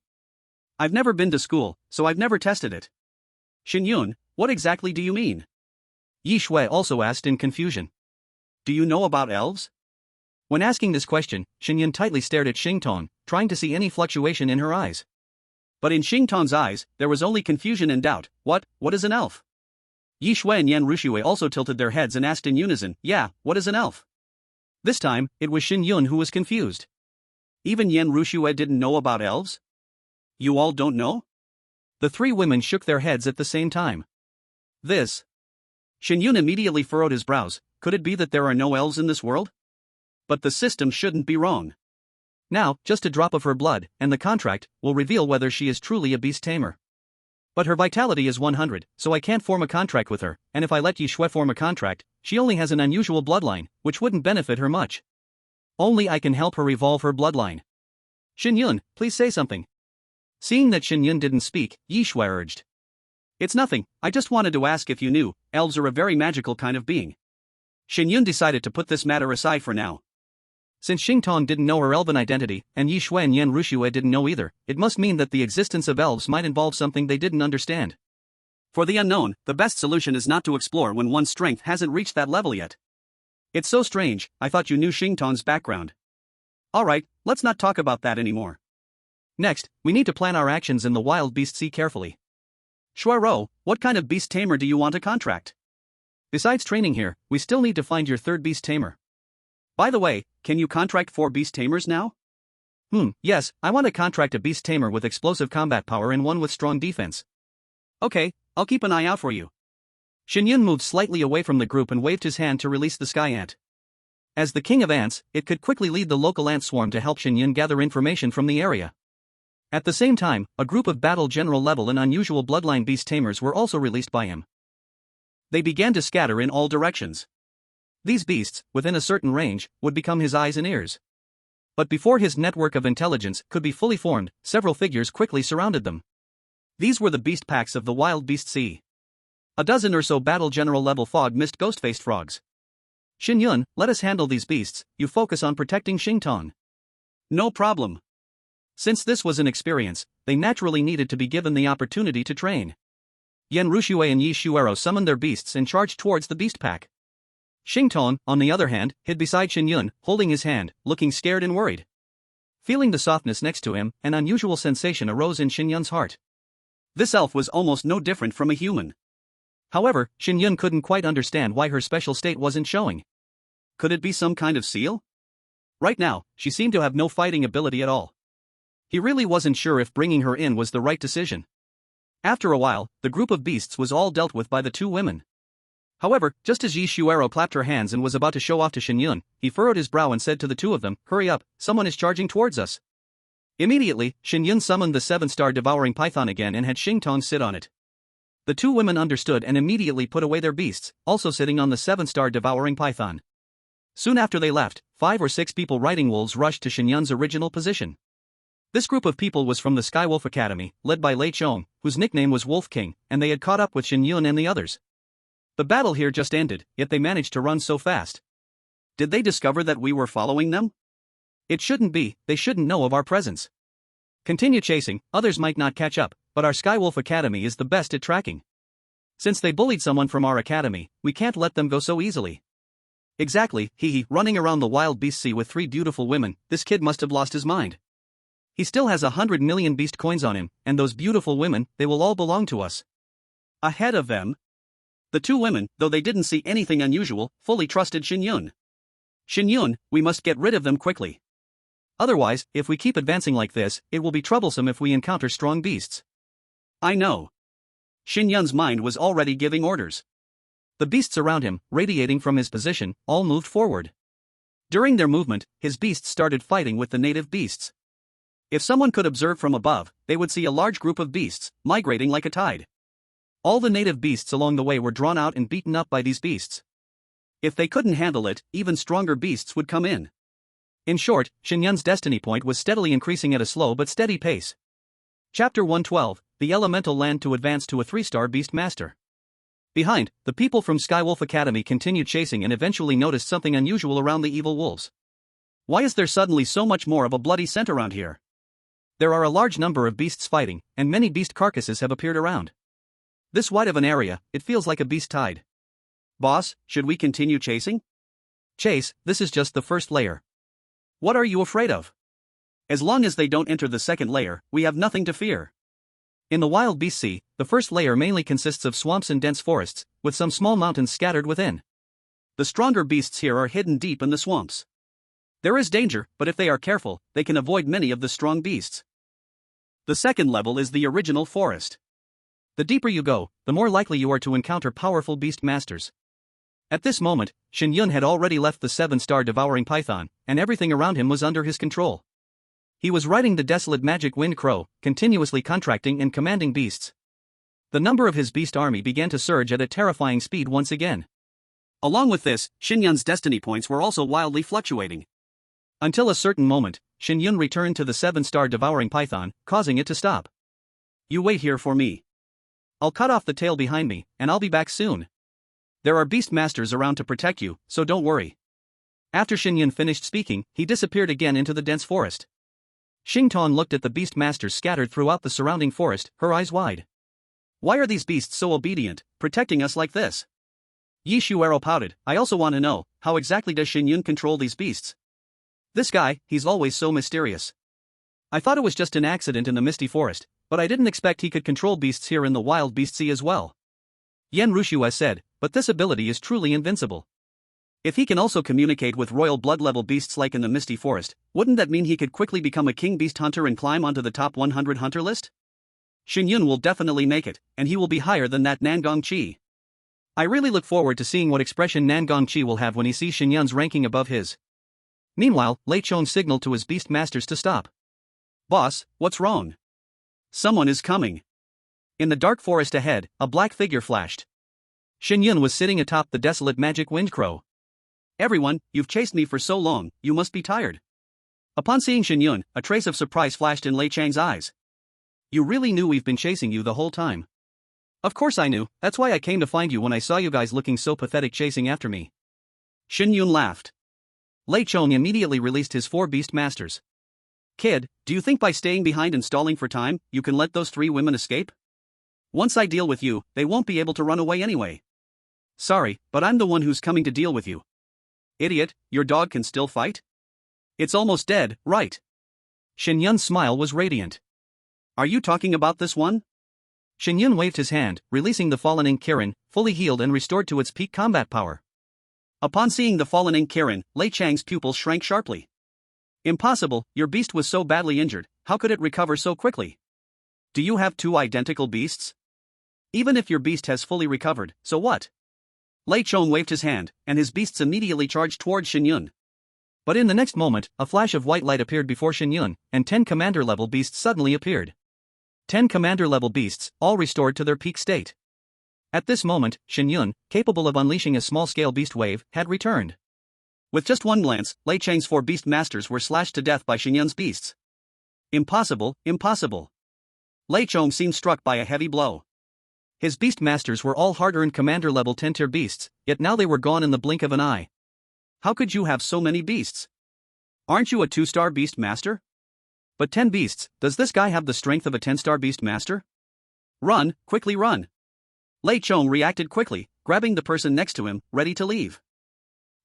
I've never been to school, so I've never tested it. Shen Yun, what exactly do you mean? Yi Shui also asked in confusion. Do you know about elves? When asking this question, Shen Yun tightly stared at Xingtong, trying to see any fluctuation in her eyes. But in Xingtong's eyes, there was only confusion and doubt. What is an elf? Yi Shui and Yan Rushue also tilted their heads and asked in unison, yeah, what is an elf? This time, it was Shen Yun who was confused. Even Yan Rushue didn't know about elves? You all don't know? The 3 women shook their heads at the same time. This. Shen Yun immediately furrowed his brows. Could it be that there are no elves in this world? But the system shouldn't be wrong. Now, just a drop of her blood, and the contract will reveal whether she is truly a beast tamer. But her vitality is 100, so I can't form a contract with her, and if I let Yi Shui form a contract, she only has an unusual bloodline, which wouldn't benefit her much. Only I can help her evolve her bloodline. Shen Yun, please say something. Seeing that Shen Yun didn't speak, Yi Shui urged. It's nothing, I just wanted to ask if you knew, elves are a very magical kind of being. Shen Yun decided to put this matter aside for now. Since Xingtong didn't know her elven identity, and Yi Shui and Yan Rushue didn't know either, it must mean that the existence of elves might involve something they didn't understand. For the unknown, the best solution is not to explore when one's strength hasn't reached that level yet. It's so strange, I thought you knew Xingtong's background. Alright, let's not talk about that anymore. Next, we need to plan our actions in the wild beast sea carefully. Shuaro, what kind of beast tamer do you want to contract? Besides training here, we still need to find your 3rd beast tamer. By the way, can you contract 4 beast tamers now? Yes, I want to contract a beast tamer with explosive combat power and one with strong defense. Okay, I'll keep an eye out for you. Shen Yun moved slightly away from the group and waved his hand to release the sky ant. As the king of ants, it could quickly lead the local ant swarm to help Shen Yun gather information from the area. At the same time, a group of battle general level and unusual bloodline beast tamers were also released by him. They began to scatter in all directions. These beasts, within a certain range, would become his eyes and ears. But before his network of intelligence could be fully formed, several figures quickly surrounded them. These were the beast packs of the wild beast sea. A dozen or so battle general level fog mist ghost-faced frogs. Shen Yun, let us handle these beasts, you focus on protecting Xingtong. No problem. Since this was an experience, they naturally needed to be given the opportunity to train. Yan Ruxue and Yi Shuero summoned their beasts and charged towards the beast pack. Xingtong, on the other hand, hid beside Shen Yun, holding his hand, looking scared and worried. Feeling the softness next to him, an unusual sensation arose in Shen Yun's heart. This elf was almost no different from a human. However, Shen Yun couldn't quite understand why her special state wasn't showing. Could it be some kind of seal? Right now, she seemed to have no fighting ability at all. He really wasn't sure if bringing her in was the right decision. After a while, the group of beasts was all dealt with by the two women. However, just as Yi Shuero clapped her hands and was about to show off to Shen Yun, he furrowed his brow and said to the two of them, "Hurry up, someone is charging towards us." Immediately, Shen Yun summoned the 7-star devouring python again and had Xingtong sit on it. The two women understood and immediately put away their beasts, also sitting on the 7-star devouring python. Soon after they left, 5 or 6 people riding wolves rushed to Shen Yun's original position. This group of people was from the Skywolf Academy, led by Lei Chong, whose nickname was Wolf King, and they had caught up with Shen Yun and the others. The battle here just ended, yet they managed to run so fast. Did they discover that we were following them? It shouldn't be, they shouldn't know of our presence. Continue chasing, others might not catch up, but our Skywolf Academy is the best at tracking. Since they bullied someone from our academy, we can't let them go so easily. Exactly, running around the wild beast sea with 3 beautiful women, this kid must have lost his mind. He still has 100 million beast coins on him, and those beautiful women, they will all belong to us. Ahead of them, the two women, though they didn't see anything unusual, fully trusted Shen Yun. Shen Yun, we must get rid of them quickly. Otherwise, if we keep advancing like this, it will be troublesome if we encounter strong beasts. I know. Shen Yun's mind was already giving orders. The beasts around him, radiating from his position, all moved forward. During their movement, his beasts started fighting with the native beasts. If someone could observe from above, they would see a large group of beasts, migrating like a tide. All the native beasts along the way were drawn out and beaten up by these beasts. If they couldn't handle it, even stronger beasts would come in. In short, Shen Yun's destiny point was steadily increasing at a slow but steady pace. Chapter 112, The Elemental Land to advance to a 3-star Beast Master. Behind, the people from Skywolf Academy continued chasing and eventually noticed something unusual around the evil wolves. Why is there suddenly so much more of a bloody scent around here? There are a large number of beasts fighting, and many beast carcasses have appeared around. This wide of an area, it feels like a beast tide. Boss, should we continue chasing? Chase, this is just the first layer. What are you afraid of? As long as they don't enter the second layer, we have nothing to fear. In the wild beast sea, the first layer mainly consists of swamps and dense forests, with some small mountains scattered within. The stronger beasts here are hidden deep in the swamps. There is danger, but if they are careful, they can avoid many of the strong beasts. The second level is the original forest. The deeper you go, the more likely you are to encounter powerful beast masters. At this moment, Shen Yun had already left the 7-star devouring python, and everything around him was under his control. He was riding the desolate magic wind crow, continuously contracting and commanding beasts. The number of his beast army began to surge at a terrifying speed once again. Along with this, Shen Yun's destiny points were also wildly fluctuating. Until a certain moment, Shen Yun returned to the 7-star devouring python, causing it to stop. You wait here for me. I'll cut off the tail behind me, and I'll be back soon. There are beast masters around to protect you, so don't worry. After Shen Yun finished speaking, he disappeared again into the dense forest. Xingtong looked at the beast masters scattered throughout the surrounding forest, her eyes wide. Why are these beasts so obedient, protecting us like this? Yi Shuero pouted, I also want to know, how exactly does Shen Yun control these beasts? This guy, he's always so mysterious. I thought it was just an accident in the misty forest, but I didn't expect he could control beasts here in the wild beast sea as well. Yan Ruxue said, but this ability is truly invincible. If he can also communicate with royal blood-level beasts like in the misty forest, wouldn't that mean he could quickly become a king beast hunter and climb onto the top 100 hunter list? Shen Yun will definitely make it, and he will be higher than that Nangong Qi. I really look forward to seeing what expression Nangong Qi will have when he sees Shen Yun's ranking above his. Meanwhile, Lei Chong signaled to his beast masters to stop. Boss, what's wrong? Someone is coming. In the dark forest ahead, a black figure flashed. Shen Yun was sitting atop the desolate magic wind crow. Everyone, you've chased me for so long, you must be tired. Upon seeing Shen Yun, a trace of surprise flashed in Lei Chang's eyes. You really knew we've been chasing you the whole time. Of course I knew, that's why I came to find you when I saw you guys looking so pathetic chasing after me. Shen Yun laughed. Lei Chang immediately released his 4 beast masters. Kid, do you think by staying behind and stalling for time, you can let those 3 women escape? Once I deal with you, they won't be able to run away anyway. Sorry, but I'm the one who's coming to deal with you. Idiot, your dog can still fight? It's almost dead, right? Shen Yun's smile was radiant. Are you talking about this one? Shen Yun waved his hand, releasing the fallen Ink Kirin, fully healed and restored to its peak combat power. Upon seeing the fallen Ink Kirin, Lei Chang's pupils shrank sharply. Impossible, your beast was so badly injured, how could it recover so quickly? Do you have 2 identical beasts? Even if your beast has fully recovered, so what? Lei Chang waved his hand, and his beasts immediately charged towards Shen Yun. But in the next moment, a flash of white light appeared before Shen Yun, and 10 commander-level beasts suddenly appeared. 10 commander-level beasts, all restored to their peak state. At this moment, Shen Yun, capable of unleashing a small-scale beast wave, had returned. With just one glance, Lei Chang's 4 beast masters were slashed to death by Shen Yun's beasts. Impossible, impossible. Lei Chang seemed struck by a heavy blow. His beast masters were all hard-earned commander-level 10-tier beasts, yet now they were gone in the blink of an eye. How could you have so many beasts? Aren't you a 2-star beast master? But 10 beasts, does this guy have the strength of a 10-star beast master? Run, quickly run. Lei Chang reacted quickly, grabbing the person next to him, ready to leave.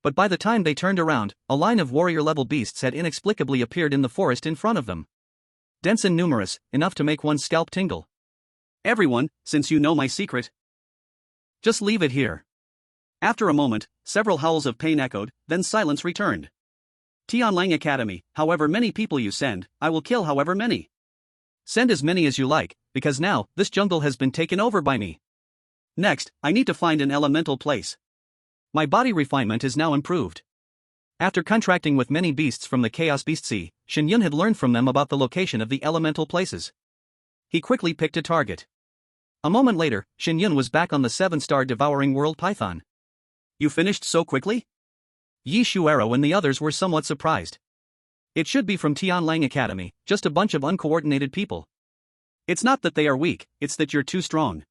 But by the time they turned around, a line of warrior-level beasts had inexplicably appeared in the forest in front of them. Dense and numerous, enough to make one's scalp tingle. Everyone, since you know my secret, just leave it here. After a moment, several howls of pain echoed, then silence returned. Tianlang Academy, however many people you send, I will kill however many. Send as many as you like, because now, this jungle has been taken over by me. Next, I need to find an elemental place. My body refinement is now improved. After contracting with many beasts from the Chaos Beast Sea, Shen Yun had learned from them about the location of the elemental places. He quickly picked a target. A moment later, Shen Yun was back on the 7-star Devouring World Python. You finished so quickly? Yi Shuero and the others were somewhat surprised. It should be from Tianlang Academy, just a bunch of uncoordinated people. It's not that they are weak, it's that you're too strong.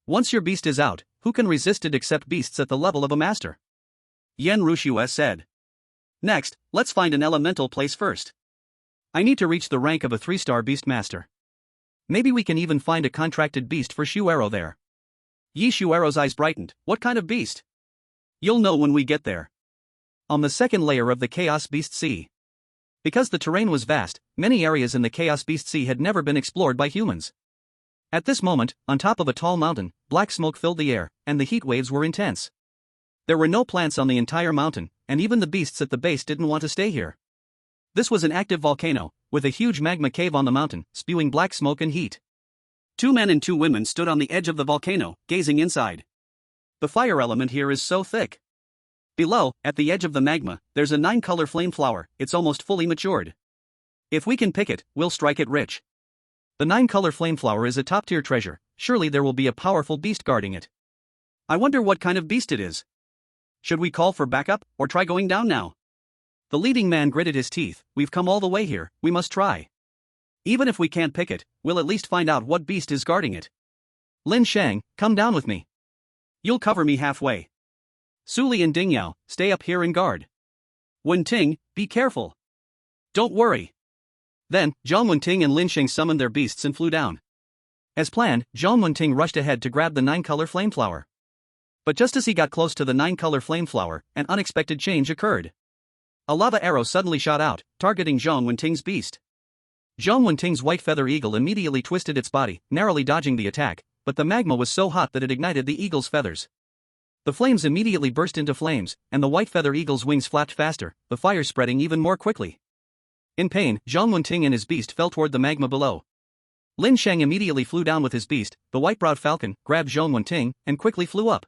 Once your beast is out, who can resist it except beasts at the level of a master? Yan Rushue said. Next, let's find an elemental place first. I need to reach the rank of a 3-star beast master. Maybe we can even find a contracted beast for Shuero there. Yi Shuero's eyes brightened. What kind of beast? You'll know when we get there. On the 2nd layer of the Chaos Beast Sea. Because the terrain was vast, many areas in the Chaos Beast Sea had never been explored by humans. At this moment, on top of a tall mountain, black smoke filled the air, and the heat waves were intense. There were no plants on the entire mountain, and even the beasts at the base didn't want to stay here. This was an active volcano, with a huge magma cave on the mountain, spewing black smoke and heat. 2 men and 2 women stood on the edge of the volcano, gazing inside. The fire element here is so thick. Below, at the edge of the magma, there's a 9-color flame flower, it's almost fully matured. If we can pick it, we'll strike it rich. The 9-color flame flower is a top-tier treasure, surely there will be a powerful beast guarding it. I wonder what kind of beast it is. Should we call for backup, or try going down now? The leading man gritted his teeth. We've come all the way here, we must try. Even if we can't pick it, we'll at least find out what beast is guarding it. Lin Shang, come down with me. You'll cover me halfway. Su Li and Ding Yao, stay up here and guard. Wen Ting, be careful. Don't worry. Then, Zhang Wenting and Lin Sheng summoned their beasts and flew down. As planned, Zhang Wenting rushed ahead to grab the 9-color flame flower. But just as he got close to the 9-color flame flower, an unexpected change occurred. A lava arrow suddenly shot out, targeting Zhang Wenting's beast. Zhang Wenting's white feather eagle immediately twisted its body, narrowly dodging the attack, but the magma was so hot that it ignited the eagle's feathers. The flames immediately burst into flames, and the white feather eagle's wings flapped faster, the fire spreading even more quickly. In pain, Zhang Wenting and his beast fell toward the magma below. Lin Sheng immediately flew down with his beast, the white-browed falcon, grabbed Zhang Wenting, and quickly flew up.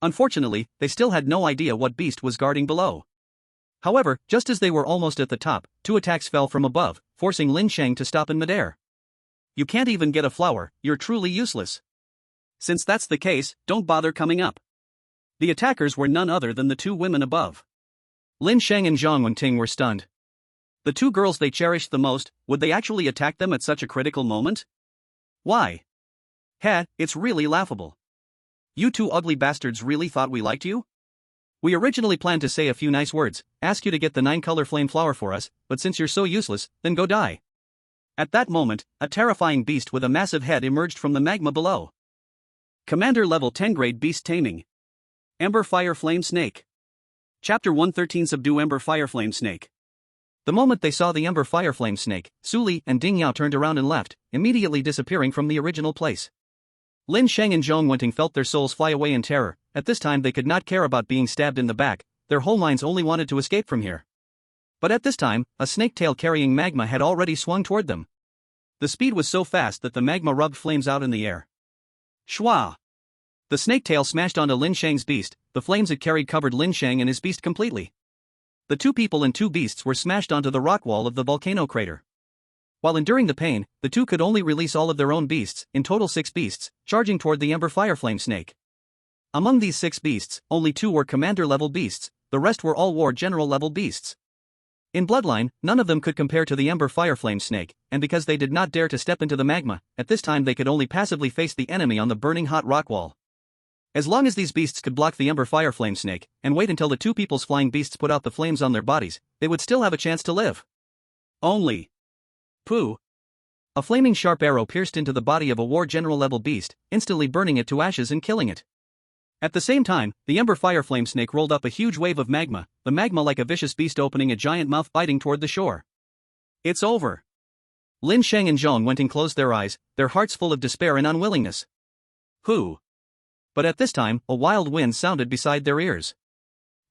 Unfortunately, they still had no idea what beast was guarding below. However, just as they were almost at the top, 2 attacks fell from above, forcing Lin Sheng to stop in midair. You can't even get a flower, you're truly useless. Since that's the case, don't bother coming up. The attackers were none other than the 2 women above. Lin Sheng and Zhang Wenting were stunned. The two girls they cherished the most, would they actually attack them at such a critical moment? Why? Heh, it's really laughable. You two ugly bastards really thought we liked you? We originally planned to say a few nice words, ask you to get the 9-color flame flower for us, but since you're so useless, then go die. At that moment, a terrifying beast with a massive head emerged from the magma below. Commander level 10 grade beast taming. Ember Fire Flame Snake. Chapter 113 Subdue Ember Fire Flame Snake. The moment they saw the Ember Fire Flame Snake, Su Li and Ding Yao turned around and left, immediately disappearing from the original place. Lin Sheng and Zhong Wenting felt their souls fly away in terror. At this time they could not care about being stabbed in the back, their whole minds only wanted to escape from here. But at this time, a snake tail carrying magma had already swung toward them. The speed was so fast that the magma rubbed flames out in the air. Shwa! The snake tail smashed onto Lin Sheng's beast, the flames it carried covered Lin Sheng and his beast completely. The two people and two beasts were smashed onto the rock wall of the volcano crater. While enduring the pain, the two could only release all of their own beasts, in total 6 beasts, charging toward the Ember Fire Flame Snake. Among these 6 beasts, only 2 were commander-level beasts, the rest were all war general-level beasts. In bloodline, none of them could compare to the Ember Fire Flame Snake, and because they did not dare to step into the magma, at this time they could only passively face the enemy on the burning hot rock wall. As long as these beasts could block the Ember Fire Flame Snake, and wait until the two people's flying beasts put out the flames on their bodies, they would still have a chance to live. Only. Pooh. A flaming sharp arrow pierced into the body of a war general-level beast, instantly burning it to ashes and killing it. At the same time, the Ember Fire Flame Snake rolled up a huge wave of magma, the magma like a vicious beast opening a giant mouth biting toward the shore. It's over. Lin Sheng and Zhong Wenting closed their eyes, their hearts full of despair and unwillingness. Who? But at this time, a wild wind sounded beside their ears.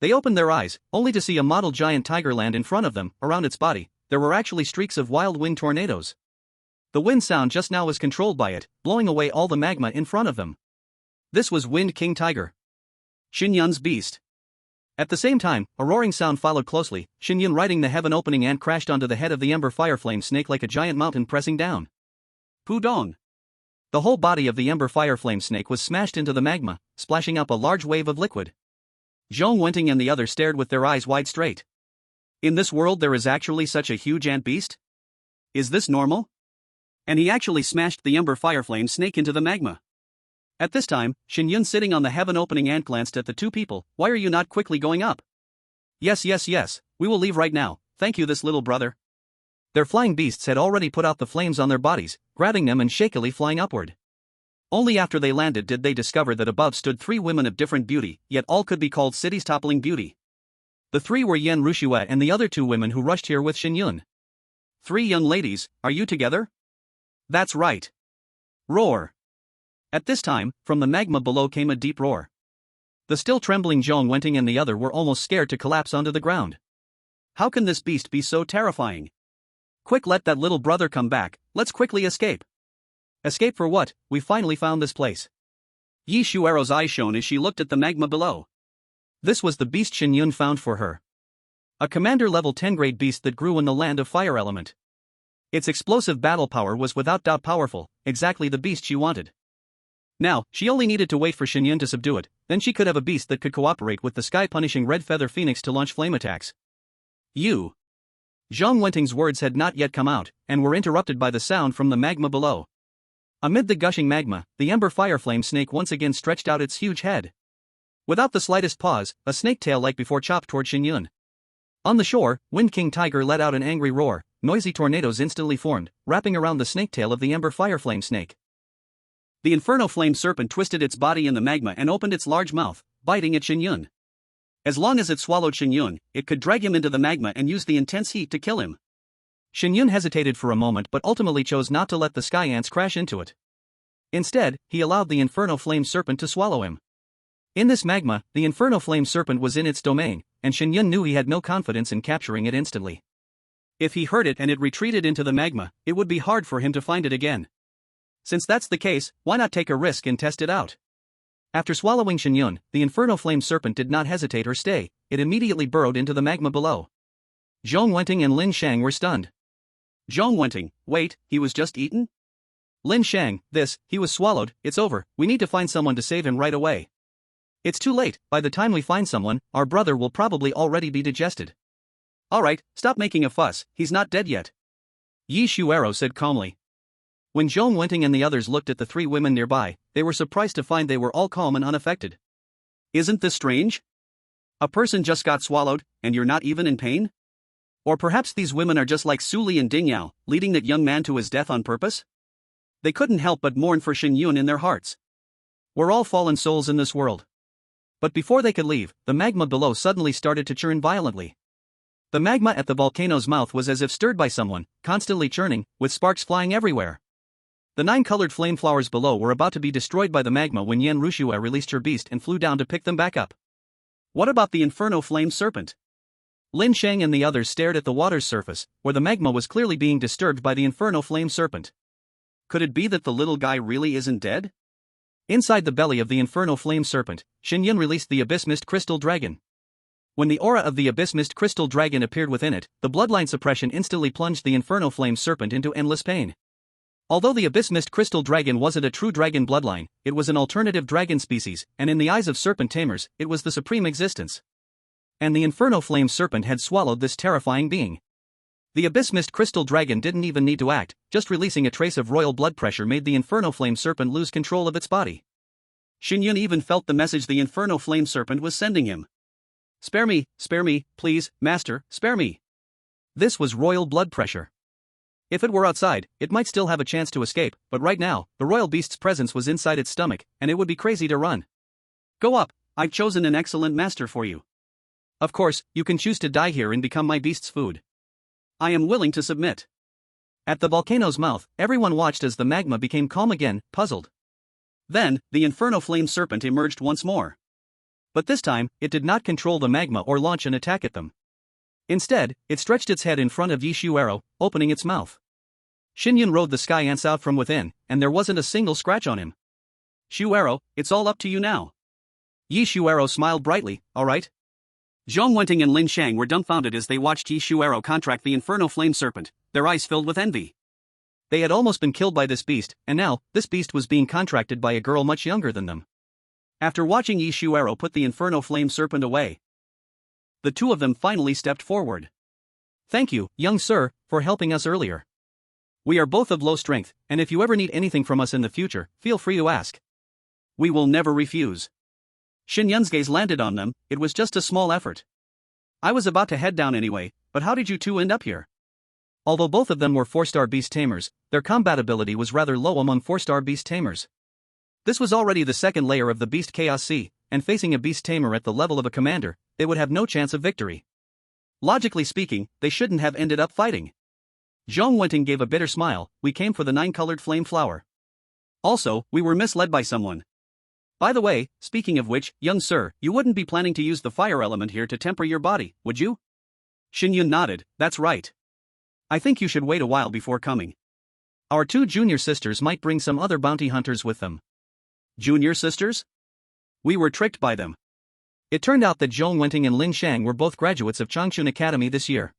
They opened their eyes, only to see a model giant tiger land in front of them. Around its body, there were actually streaks of wild wind tornadoes. The wind sound just now was controlled by it, blowing away all the magma in front of them. This was Wind King Tiger. Shen Yun's beast. At the same time, a roaring sound followed closely. Shen Yun riding the heaven-opening ant crashed onto the head of the Ember Fire Flame Snake like a giant mountain pressing down. Pudong. The whole body of the Ember Fire Flame Snake was smashed into the magma, splashing up a large wave of liquid. Zhong Wenting and the others stared with their eyes wide straight. In this world there is actually such a huge ant beast? Is this normal? And he actually smashed the Ember Fire Flame Snake into the magma. At this time, Shen Yun sitting on the heaven-opening ant glanced at the two people. Why are you not quickly going up? Yes, we will leave right now, thank you this little brother. Their flying beasts had already put out the flames on their bodies, grabbing them and shakily flying upward. Only after they landed did they discover that above stood 3 women of different beauty, yet all could be called cities toppling beauty. The 3 were Yan Rushue and the other 2 women who rushed here with Shen Yun. 3 young ladies, are you together? That's right. Roar. At this time, from the magma below came a deep roar. The still trembling Zhong Wenting and the other were almost scared to collapse onto the ground. How can this beast be so terrifying? Quick, let that little brother come back, let's quickly escape. Escape for what? We finally found this place. Yi Shuero's eyes shone as she looked at the magma below. This was the beast Shen Yun found for her. A commander level 10 grade beast that grew in the land of fire element. Its explosive battle power was without doubt powerful, exactly the beast she wanted. Now, she only needed to wait for Shen Yun to subdue it, then she could have a beast that could cooperate with the sky-punishing Red Feather Phoenix to launch flame attacks. You. Zhong Wenting's words had not yet come out, and were interrupted by the sound from the magma below. Amid the gushing magma, the Ember Fire Flame Snake once again stretched out its huge head. Without the slightest pause, a snake tail like before chopped toward Shen Yun. On the shore, Wind King Tiger let out an angry roar, noisy tornadoes instantly formed, wrapping around the snake tail of the Ember Fire Flame Snake. The Inferno Flame Serpent twisted its body in the magma and opened its large mouth, biting at Shen Yun. As long as it swallowed Shen Yun, it could drag him into the magma and use the intense heat to kill him. Shen Yun hesitated for a moment but ultimately chose not to let the sky ants crash into it. Instead, he allowed the Inferno Flame Serpent to swallow him. In this magma, the Inferno Flame Serpent was in its domain, and Shen Yun knew he had no confidence in capturing it instantly. If he hurt it and it retreated into the magma, it would be hard for him to find it again. Since that's the case, why not take a risk and test it out? After swallowing Shen Yun, the Inferno Flame Serpent did not hesitate or stay, it immediately burrowed into the magma below. Zhong Wenting and Lin Sheng were stunned. Zhong Wenting, wait, he was just eaten? Lin Sheng, he was swallowed, it's over, we need to find someone to save him right away. It's too late, by the time we find someone, our brother will probably already be digested. Alright, stop making a fuss, he's not dead yet. Yi Shuero said calmly. When Zhong Wenting and the others looked at the three women nearby, they were surprised to find they were all calm and unaffected. Isn't this strange? A person just got swallowed, and you're not even in pain? Or perhaps these women are just like Su Li and Ding Yao, leading that young man to his death on purpose? They couldn't help but mourn for Shen Yun in their hearts. We're all fallen souls in this world. But before they could leave, the magma below suddenly started to churn violently. The magma at the volcano's mouth was as if stirred by someone, constantly churning, with sparks flying everywhere. The 9 colored flame flowers below were about to be destroyed by the magma when Yan Rushue released her beast and flew down to pick them back up. What about the Inferno Flame Serpent? Lin Shang and the others stared at the water's surface, where the magma was clearly being disturbed by the Inferno Flame Serpent. Could it be that the little guy really isn't dead? Inside the belly of the Inferno Flame Serpent, Shen Yun released the Abyss Mist Crystal Dragon. When the aura of the Abyss Mist Crystal Dragon appeared within it, the bloodline suppression instantly plunged the Inferno Flame Serpent into endless pain. Although the Abyss Mist Crystal Dragon wasn't a true dragon bloodline, it was an alternative dragon species, and in the eyes of serpent tamers, it was the supreme existence. And the Inferno Flame Serpent had swallowed this terrifying being. The Abyss Mist Crystal Dragon didn't even need to act, just releasing a trace of royal blood pressure made the Inferno Flame Serpent lose control of its body. Shen Yun even felt the message the Inferno Flame Serpent was sending him. Spare me, please, master, spare me. This was royal blood pressure. If it were outside, it might still have a chance to escape, but right now, the royal beast's presence was inside its stomach, and it would be crazy to run. Go up, I've chosen an excellent master for you. Of course, you can choose to die here and become my beast's food. I am willing to submit. At the volcano's mouth, everyone watched as the magma became calm again, puzzled. Then, the Inferno Flame Serpent emerged once more. But this time, it did not control the magma or launch an attack at them. Instead, it stretched its head in front of Yi Shuero, opening its mouth. Shen Yun rode the sky ants out from within, and there wasn't a single scratch on him. Shuero, it's all up to you now. Yi Shuero smiled brightly, alright? Zhong Wenting and Lin Shang were dumbfounded as they watched Yi Shuero contract the Inferno Flame Serpent, their eyes filled with envy. They had almost been killed by this beast, and now, this beast was being contracted by a girl much younger than them. After watching Yi Shuero put the Inferno Flame Serpent away, the two of them finally stepped forward. Thank you, young sir, for helping us earlier. We are both of low strength, and if you ever need anything from us in the future, feel free to ask. We will never refuse. Shen Yun's gaze landed on them, it was just a small effort. I was about to head down anyway, but how did you two end up here? Although both of them were 4-star beast tamers, their combat ability was rather low among 4-star beast tamers. This was already the second layer of the Beast Chaos Sea, and facing a beast tamer at the level of a commander, they would have no chance of victory. Logically speaking, they shouldn't have ended up fighting. Zhong Wenting gave a bitter smile, we came for the 9-colored flame flower. Also, we were misled by someone. By the way, speaking of which, young sir, you wouldn't be planning to use the fire element here to temper your body, would you? Shen Yun nodded, that's right. I think you should wait a while before coming. Our 2 junior sisters might bring some other bounty hunters with them. Junior sisters? We were tricked by them. It turned out that Zhong Wenting and Lin Shang were both graduates of Changchun Academy this year.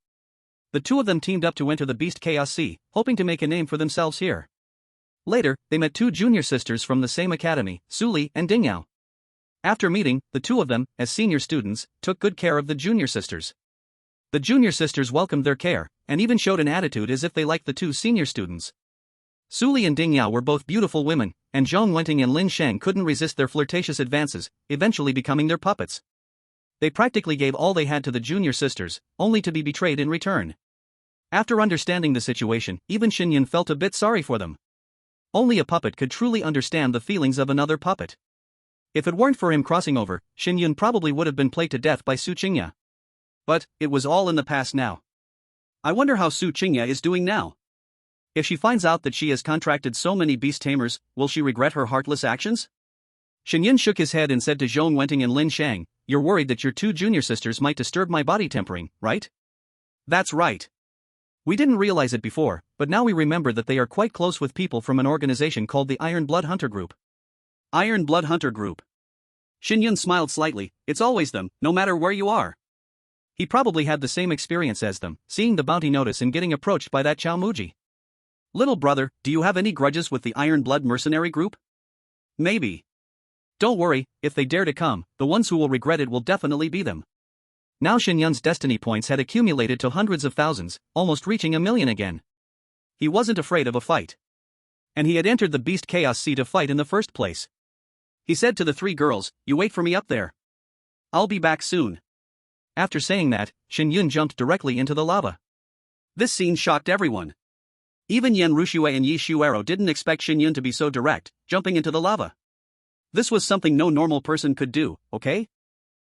The two of them teamed up to enter the Beast Chaos Sea, hoping to make a name for themselves here. Later, they met 2 junior sisters from the same academy, Su Li and Ding Yao. After meeting, the two of them, as senior students, took good care of the junior sisters. The junior sisters welcomed their care, and even showed an attitude as if they liked the 2 senior students. Su Li and Ding Yao were both beautiful women, and Zhong Wenting and Lin Shang couldn't resist their flirtatious advances, eventually becoming their puppets. They practically gave all they had to the junior sisters, only to be betrayed in return. After understanding the situation, even Shen Yun felt a bit sorry for them. Only a puppet could truly understand the feelings of another puppet. If it weren't for him crossing over, Shen Yun probably would have been played to death by Su Qingya. But, it was all in the past now. I wonder how Su Qingya is doing now. If she finds out that she has contracted so many beast tamers, will she regret her heartless actions? Shen Yun shook his head and said to Zhong Wenting and Lin Shang, you're worried that your 2 junior sisters might disturb my body tempering, right? That's right. We didn't realize it before, but now we remember that they are quite close with people from an organization called the Iron Blood Hunter Group. Iron Blood Hunter Group. Shen Yun smiled slightly, it's always them, no matter where you are. He probably had the same experience as them, seeing the bounty notice and getting approached by that Chow Muji. Little brother, do you have any grudges with the Iron Blood Mercenary Group? Maybe. Don't worry, if they dare to come, the ones who will regret it will definitely be them. Now Shen Yun's destiny points had accumulated to hundreds of thousands, almost reaching 1,000,000 again. He wasn't afraid of a fight. And he had entered the Beast Chaos Sea to fight in the first place. He said to the 3 girls, "You wait for me up there. I'll be back soon." After saying that, Shen Yun jumped directly into the lava. This scene shocked everyone. Even Yan Ruxue and Yi Shuero didn't expect Shen Yun to be so direct, jumping into the lava. This was something no normal person could do, okay?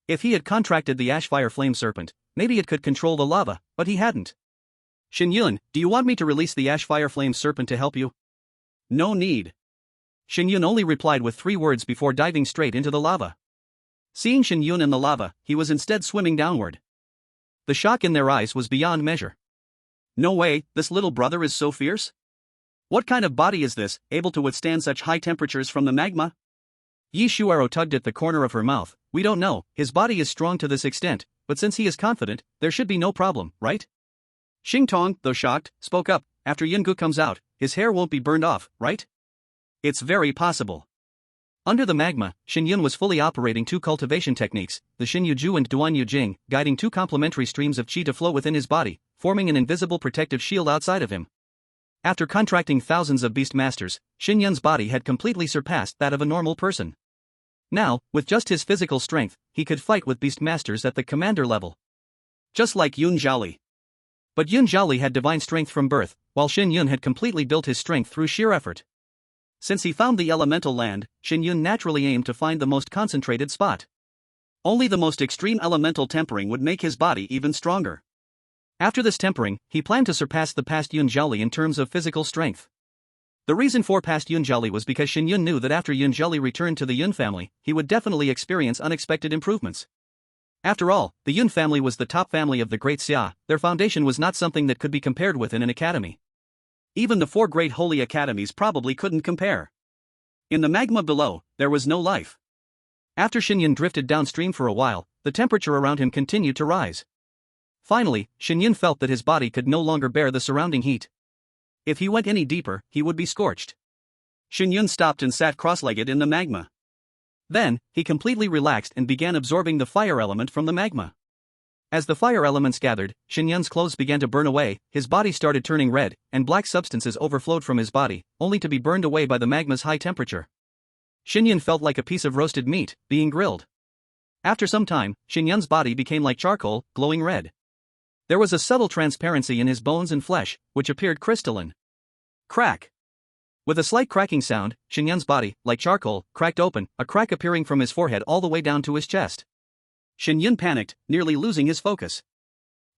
If he had contracted the Ashfire Flame Serpent, maybe it could control the lava, but he hadn't. "Shen Yun, do you want me to release the Ashfire Flame Serpent to help you?" "No need." Shen Yun only replied with 3 words before diving straight into the lava. Seeing Shen Yun in the lava, he was instead swimming downward. The shock in their eyes was beyond measure. "No way, this little brother is so fierce? What kind of body is this, able to withstand such high temperatures from the magma?" Yi Shuero tugged at the corner of her mouth. "We don't know, his body is strong to this extent, but since he is confident, there should be no problem, right?" Xingtong, though shocked, spoke up. "After Yungu comes out, his hair won't be burned off, right?" "It's very possible." Under the magma, Shen Yun was fully operating 2 cultivation techniques, the Xin Yuju and Duan Yujing, guiding 2 complementary streams of qi to flow within his body, forming an invisible protective shield outside of him. After contracting thousands of beast masters, Shen Yun's body had completely surpassed that of a normal person. Now, with just his physical strength, he could fight with beast masters at the commander level. Just like Yun Zhaoli. But Yun Zhaoli had divine strength from birth, while Shen Yun had completely built his strength through sheer effort. Since he found the elemental land, Shen Yun naturally aimed to find the most concentrated spot. Only the most extreme elemental tempering would make his body even stronger. After this tempering, he planned to surpass the past Yun Zhaoli in terms of physical strength. The reason for past Yun Zhaoli was because Shen Yun knew that after Yun Zhaoli returned to the Yun family, he would definitely experience unexpected improvements. After all, the Yun family was the top family of the Great Xia, their foundation was not something that could be compared with in an academy. Even the 4 great holy academies probably couldn't compare. In the magma below, there was no life. After Shen Yun drifted downstream for a while, the temperature around him continued to rise. Finally, Shen Yun felt that his body could no longer bear the surrounding heat. If he went any deeper, he would be scorched. Shen Yun stopped and sat cross-legged in the magma. Then, he completely relaxed and began absorbing the fire element from the magma. As the fire elements gathered, Shen Yun's clothes began to burn away, his body started turning red, and black substances overflowed from his body, only to be burned away by the magma's high temperature. Shen Yun felt like a piece of roasted meat, being grilled. After some time, Shen Yun's body became like charcoal, glowing red. There was a subtle transparency in his bones and flesh, which appeared crystalline. Crack! With a slight cracking sound, Shen Yun's body, like charcoal, cracked open, a crack appearing from his forehead all the way down to his chest. Shen Yun panicked, nearly losing his focus.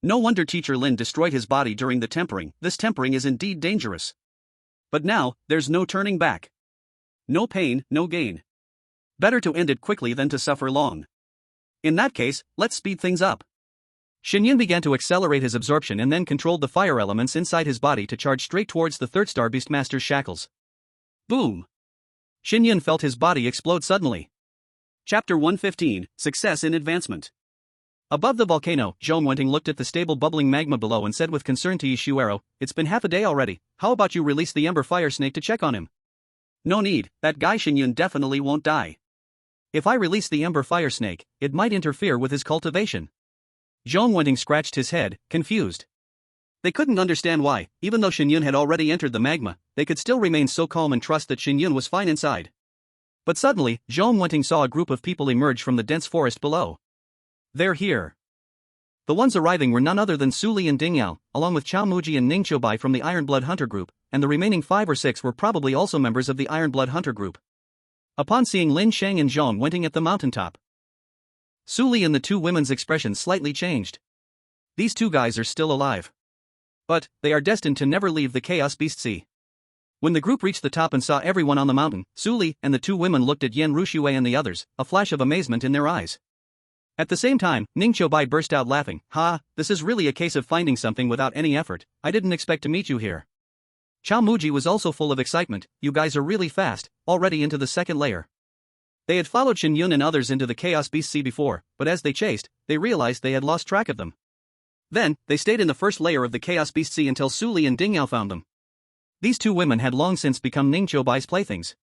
No wonder Teacher Lin destroyed his body during the tempering, this tempering is indeed dangerous. But now, there's no turning back. No pain, no gain. Better to end it quickly than to suffer long. In that case, let's speed things up. Shen Yun began to accelerate his absorption and then controlled the fire elements inside his body to charge straight towards the third star Beastmaster's shackles. Boom! Shen Yun felt his body explode suddenly. Chapter 115, Success in Advancement. Above the volcano, Zhong Wenting looked at the stable bubbling magma below and said with concern to Yi Shuero, "It's been half a day already, how about you release the Ember Fire Snake to check on him?" "No need, that guy Shen Yun definitely won't die. If I release the Ember Fire Snake, it might interfere with his cultivation." Zhong Wenting scratched his head, confused. They couldn't understand why, even though Shen Yun had already entered the magma, they could still remain so calm and trust that Shen Yun was fine inside. But suddenly, Zhong Wenting saw a group of people emerge from the dense forest below. "They're here." The ones arriving were none other than Su Li and Ding Yao, along with Chao Muji and Ning Qiubai from the Iron Blood Hunter group, and the remaining 5 or 6 were probably also members of the Iron Blood Hunter group. Upon seeing Lin Sheng and Zhong Wenting at the mountaintop, Su Li and the 2 women's expressions slightly changed. These 2 guys are still alive. But, they are destined to never leave the Chaos Beast Sea. When the group reached the top and saw everyone on the mountain, Su Li and the 2 women looked at Yan Ruxue and the others, a flash of amazement in their eyes. At the same time, Ning Qiubai burst out laughing. "Ha, this is really a case of finding something without any effort, I didn't expect to meet you here." Chao Muji was also full of excitement. "You guys are really fast, already into the second layer." They had followed Shen Yun and others into the Chaos Beast Sea before, but as they chased, they realized they had lost track of them. Then, they stayed in the first layer of the Chaos Beast Sea until Su Li and Ding Yao found them. These 2 women had long since become Ning Qiubai's playthings.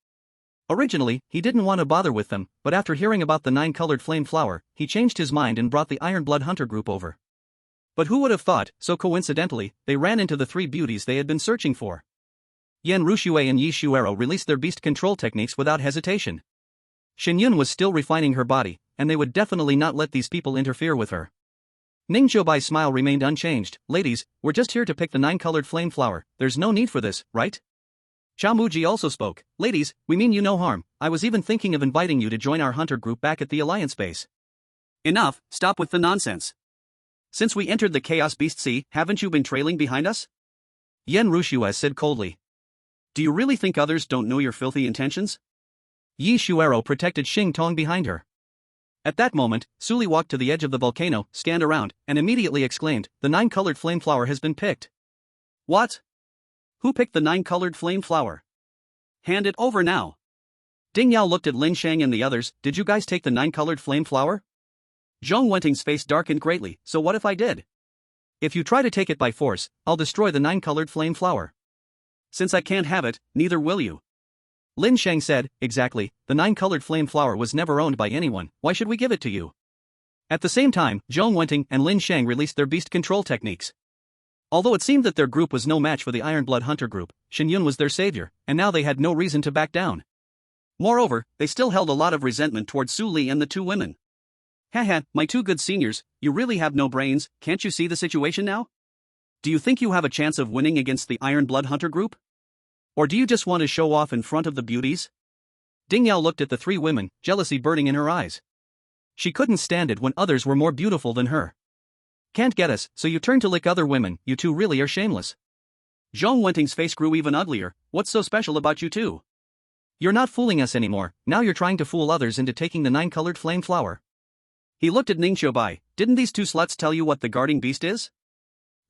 Originally, he didn't want to bother with them, but after hearing about the 9-colored flame flower, he changed his mind and brought the Iron Blood Hunter group over. But who would have thought, so coincidentally, they ran into the 3 beauties they had been searching for. Yan Ruxue and Yi Shuero released their beast control techniques without hesitation. Shen Yun was still refining her body, and they would definitely not let these people interfere with her. Ning Qiubai's smile remained unchanged. Ladies, we're just here to pick the 9-colored flame flower, there's no need for this, right? Xiao Muji also spoke. Ladies, we mean you no harm, I was even thinking of inviting you to join our hunter group back at the Alliance base. Enough, stop with the nonsense. Since we entered the Chaos Beast Sea, haven't you been trailing behind us? Yan Ruxue said coldly. Do you really think others don't know your filthy intentions? Yi Shuero protected Xing Tong behind her. At that moment, Suli walked to the edge of the volcano, scanned around, and immediately exclaimed, the 9-colored flame flower has been picked. What? Who picked the 9-colored flame flower? Hand it over now. Ding Yao looked at Lin Shang and the others. Did you guys take the 9-colored flame flower? Zhong Wenting's face darkened greatly. So what if I did? If you try to take it by force, I'll destroy the 9-colored flame flower. Since I can't have it, neither will you. Lin Shang said, exactly, the 9-colored flame flower was never owned by anyone, why should we give it to you? At the same time, Zhong Wenting and Lin Shang released their beast control techniques. Although it seemed that their group was no match for the Iron Blood Hunter group, Shen Yun was their savior, and now they had no reason to back down. Moreover, they still held a lot of resentment towards Su Li and the 2 women. Haha, my 2 good seniors, you really have no brains, can't you see the situation now? Do you think you have a chance of winning against the Iron Blood Hunter group? Or do you just want to show off in front of the beauties? Ding Yao looked at the 3 women, jealousy burning in her eyes. She couldn't stand it when others were more beautiful than her. Can't get us, so you turn to lick other women, you 2 really are shameless. Zhong Wenting's face grew even uglier. What's so special about you 2? You're not fooling us anymore, now you're trying to fool others into taking the 9-colored flame flower. He looked at Ning Qiubai. Didn't these 2 sluts tell you what the guarding beast is?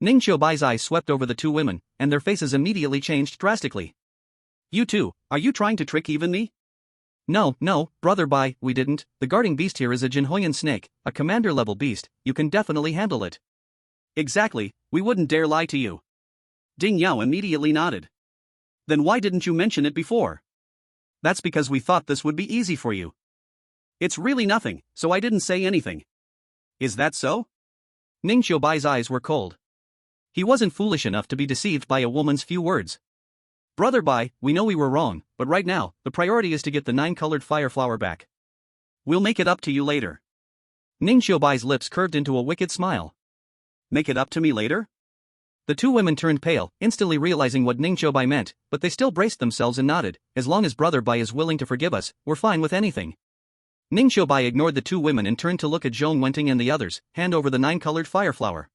Ning Qiubai's eyes swept over the 2 women, and their faces immediately changed drastically. You 2, are you trying to trick even me? No, brother Bai, we didn't. The guarding beast here is a Jinhoyan snake, a commander-level beast, you can definitely handle it. Exactly, we wouldn't dare lie to you. Ding Yao immediately nodded. Then why didn't you mention it before? That's because we thought this would be easy for you. It's really nothing, so I didn't say anything. Is that so? Ning Qiubai's eyes were cold. He wasn't foolish enough to be deceived by a woman's few words. Brother Bai, we know we were wrong, but right now, the priority is to get the 9-colored fire flower back. We'll make it up to you later. Ning Qiubai's lips curved into a wicked smile. Make it up to me later? The 2 women turned pale, instantly realizing what Ning Qiubai meant, but they still braced themselves and nodded. As long as Brother Bai is willing to forgive us, we're fine with anything. Ning Qiubai ignored the 2 women and turned to look at Zhong Wenting and the others. Hand over the 9-colored fire flower.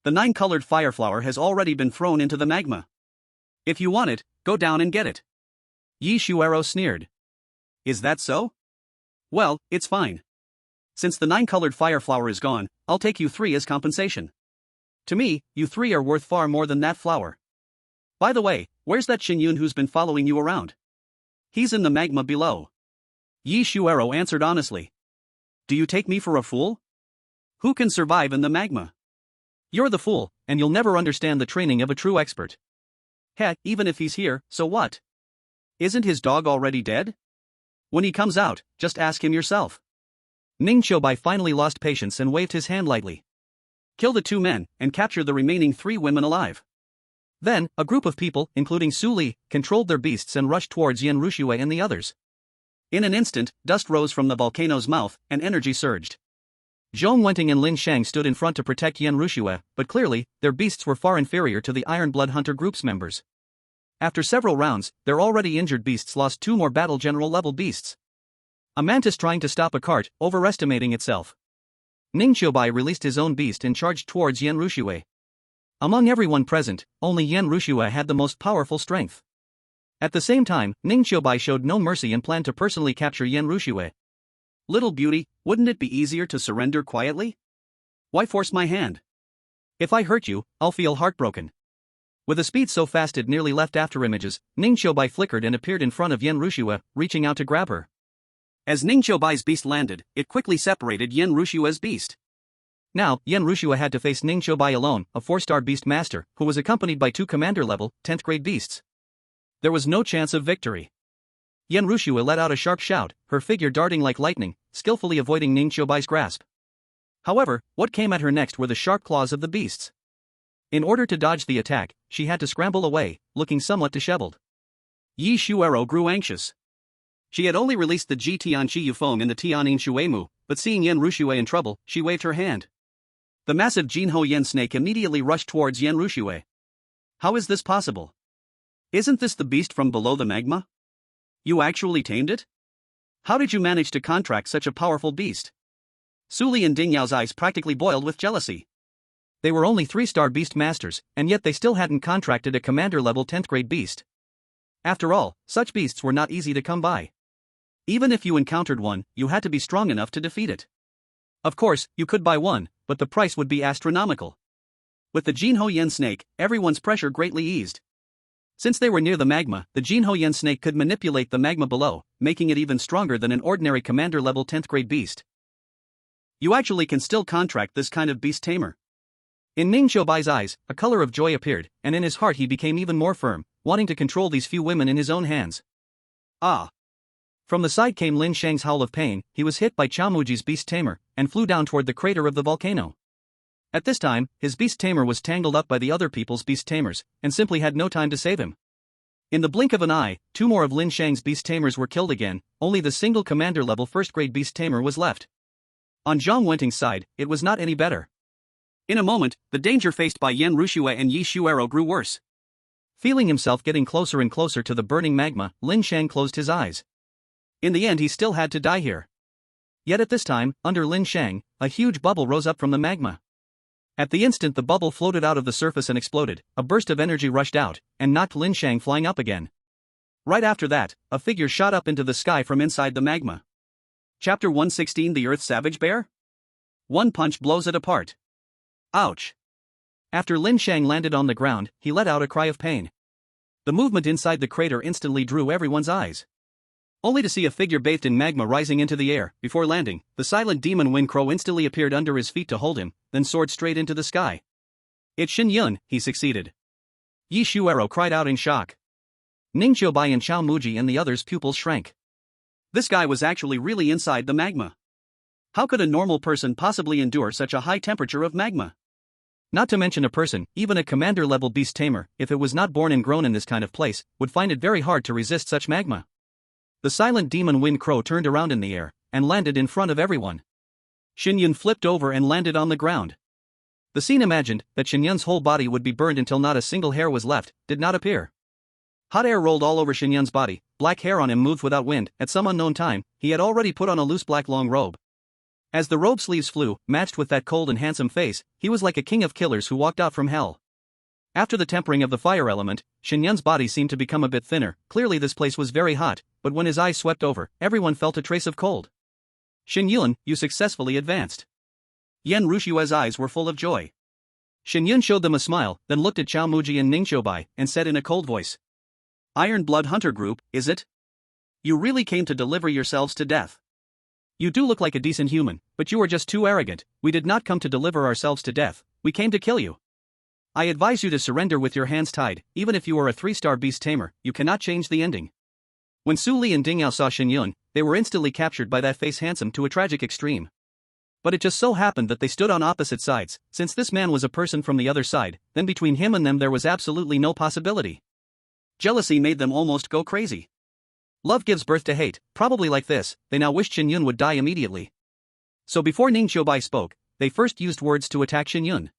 The 9-colored fire flower has already been thrown into the magma. If you want it, go down and get it. Yi Shuero sneered. Is that so? Well, it's fine. Since the 9-colored fire flower is gone, I'll take you 3 as compensation. To me, you 3 are worth far more than that flower. By the way, where's that Shen Yun who's been following you around? He's in the magma below. Yi Shuero answered honestly. Do you take me for a fool? Who can survive in the magma? You're the fool, and you'll never understand the training of a true expert. Heck, even if he's here, so what? Isn't his dog already dead? When he comes out, just ask him yourself. Ning Qiubai finally lost patience and waved his hand lightly. Kill the 2 men, and capture the remaining 3 women alive. Then, a group of people, including Su Li, controlled their beasts and rushed towards Yan Ruxue and the others. In an instant, dust rose from the volcano's mouth, and energy surged. Zhong Wenting and Lin Shang stood in front to protect Yan Ruxue, but clearly, their beasts were far inferior to the Iron Blood Hunter group's members. After several rounds, their already injured beasts lost 2 more battle general-level beasts. A mantis trying to stop a cart, overestimating itself. Ning Qiubai released his own beast and charged towards Yan Ruxue. Among everyone present, only Yan Ruxue had the most powerful strength. At the same time, Ning Qiubai showed no mercy and planned to personally capture Yan Ruxue. Little beauty, wouldn't it be easier to surrender quietly? Why force my hand? If I hurt you, I'll feel heartbroken. With a speed so fast it nearly left afterimages, Ning Qiubai flickered and appeared in front of Yan Ruxue, reaching out to grab her. As Ning Qiubai's beast landed, it quickly separated Yan Rushue's beast. Now, Yan Ruxue had to face Ning Qiubai alone, a 4-star beast master, who was accompanied by 2 commander-level, 10th-grade beasts. There was no chance of victory. Yan Rushue let out a sharp shout, her figure darting like lightning, skillfully avoiding Ning Qiubai's grasp. However, what came at her next were the sharp claws of the beasts. In order to dodge the attack, she had to scramble away, looking somewhat disheveled. Yi Shuero grew anxious. She had only released the Ji Tian Chi Yufeng in the Tianin Shuemu, but seeing Yan Rushue in trouble, she waved her hand. The massive Jinho Yen snake immediately rushed towards Yan Rushue. How is this possible? Isn't this the beast from below the magma? You actually tamed it? How did you manage to contract such a powerful beast? Suli and Ding Yao's eyes practically boiled with jealousy. They were only 3-star beast masters, and yet they still hadn't contracted a commander-level 10th grade beast. After all, such beasts were not easy to come by. Even if you encountered one, you had to be strong enough to defeat it. Of course, you could buy one, but the price would be astronomical. With the Jinho Yen snake, everyone's pressure greatly eased. Since they were near the magma, the Jinho Yen snake could manipulate the magma below, making it even stronger than an ordinary commander-level 10th grade beast. You actually can still contract this kind of beast tamer. In Ning Qiubai's eyes, a color of joy appeared, and in his heart he became even more firm, wanting to control these few women in his own hands. Ah! From the side came Lin Shang's howl of pain. He was hit by Chao Muji's beast tamer, and flew down toward the crater of the volcano. At this time, his beast tamer was tangled up by the other people's beast tamers, and simply had no time to save him. In the blink of an eye, 2 more of Lin Shang's beast tamers were killed again, only the single commander-level 1st grade beast tamer was left. On Zhang Wenting's side, it was not any better. In a moment, the danger faced by Yan Rushue and Yi Shuero grew worse. Feeling himself getting closer and closer to the burning magma, Lin Shang closed his eyes. In the end he still had to die here. Yet at this time, under Lin Shang, a huge bubble rose up from the magma. At the instant the bubble floated out of the surface and exploded, a burst of energy rushed out, and knocked Lin Shang flying up again. Right after that, a figure shot up into the sky from inside the magma. Chapter 116 The Earth Savage Bear? One punch blows it apart. Ouch! After Lin Shang landed on the ground, he let out a cry of pain. The movement inside the crater instantly drew everyone's eyes. Only to see a figure bathed in magma rising into the air. Before landing, the silent demon Wind Crow instantly appeared under his feet to hold him, then soared straight into the sky. It's Shen Yun, he succeeded. Yi Shuero cried out in shock. Ning Qiubai and Chao Muji and the others' pupils shrank. This guy was actually really inside the magma. How could a normal person possibly endure such a high temperature of magma? Not to mention a person, even a commander-level beast tamer, if it was not born and grown in this kind of place, would find it very hard to resist such magma. The silent demon Wind Crow turned around in the air, and landed in front of everyone. Shen Yun flipped over and landed on the ground. The scene imagined, that Shen Yun's whole body would be burned until not a single hair was left, did not appear. Hot air rolled all over Shen Yun's body, black hair on him moved without wind. At some unknown time, he had already put on a loose black long robe. As the robe sleeves flew, matched with that cold and handsome face, he was like a king of killers who walked out from hell. After the tempering of the fire element, Shen Yun's body seemed to become a bit thinner. Clearly this place was very hot, but when his eyes swept over, everyone felt a trace of cold. Shen Yun, you successfully advanced. Yan Rushue's eyes were full of joy. Shen Yun showed them a smile, then looked at Chao Muji and Ning Qiubai, and said in a cold voice. Iron Blood Hunter Group, is it? You really came to deliver yourselves to death. You do look like a decent human, but you are just too arrogant. We did not come to deliver ourselves to death, we came to kill you. I advise you to surrender with your hands tied. Even if you are a 3-star beast tamer, you cannot change the ending. When Su Li and Ding Yao saw Shen Yun, they were instantly captured by that face handsome to a tragic extreme. But it just so happened that they stood on opposite sides. Since this man was a person from the other side, then between him and them there was absolutely no possibility. Jealousy made them almost go crazy. Love gives birth to hate, probably like this. They now wished Shen Yun would die immediately. So before Ning Qiubai spoke, they first used words to attack Shen Yun.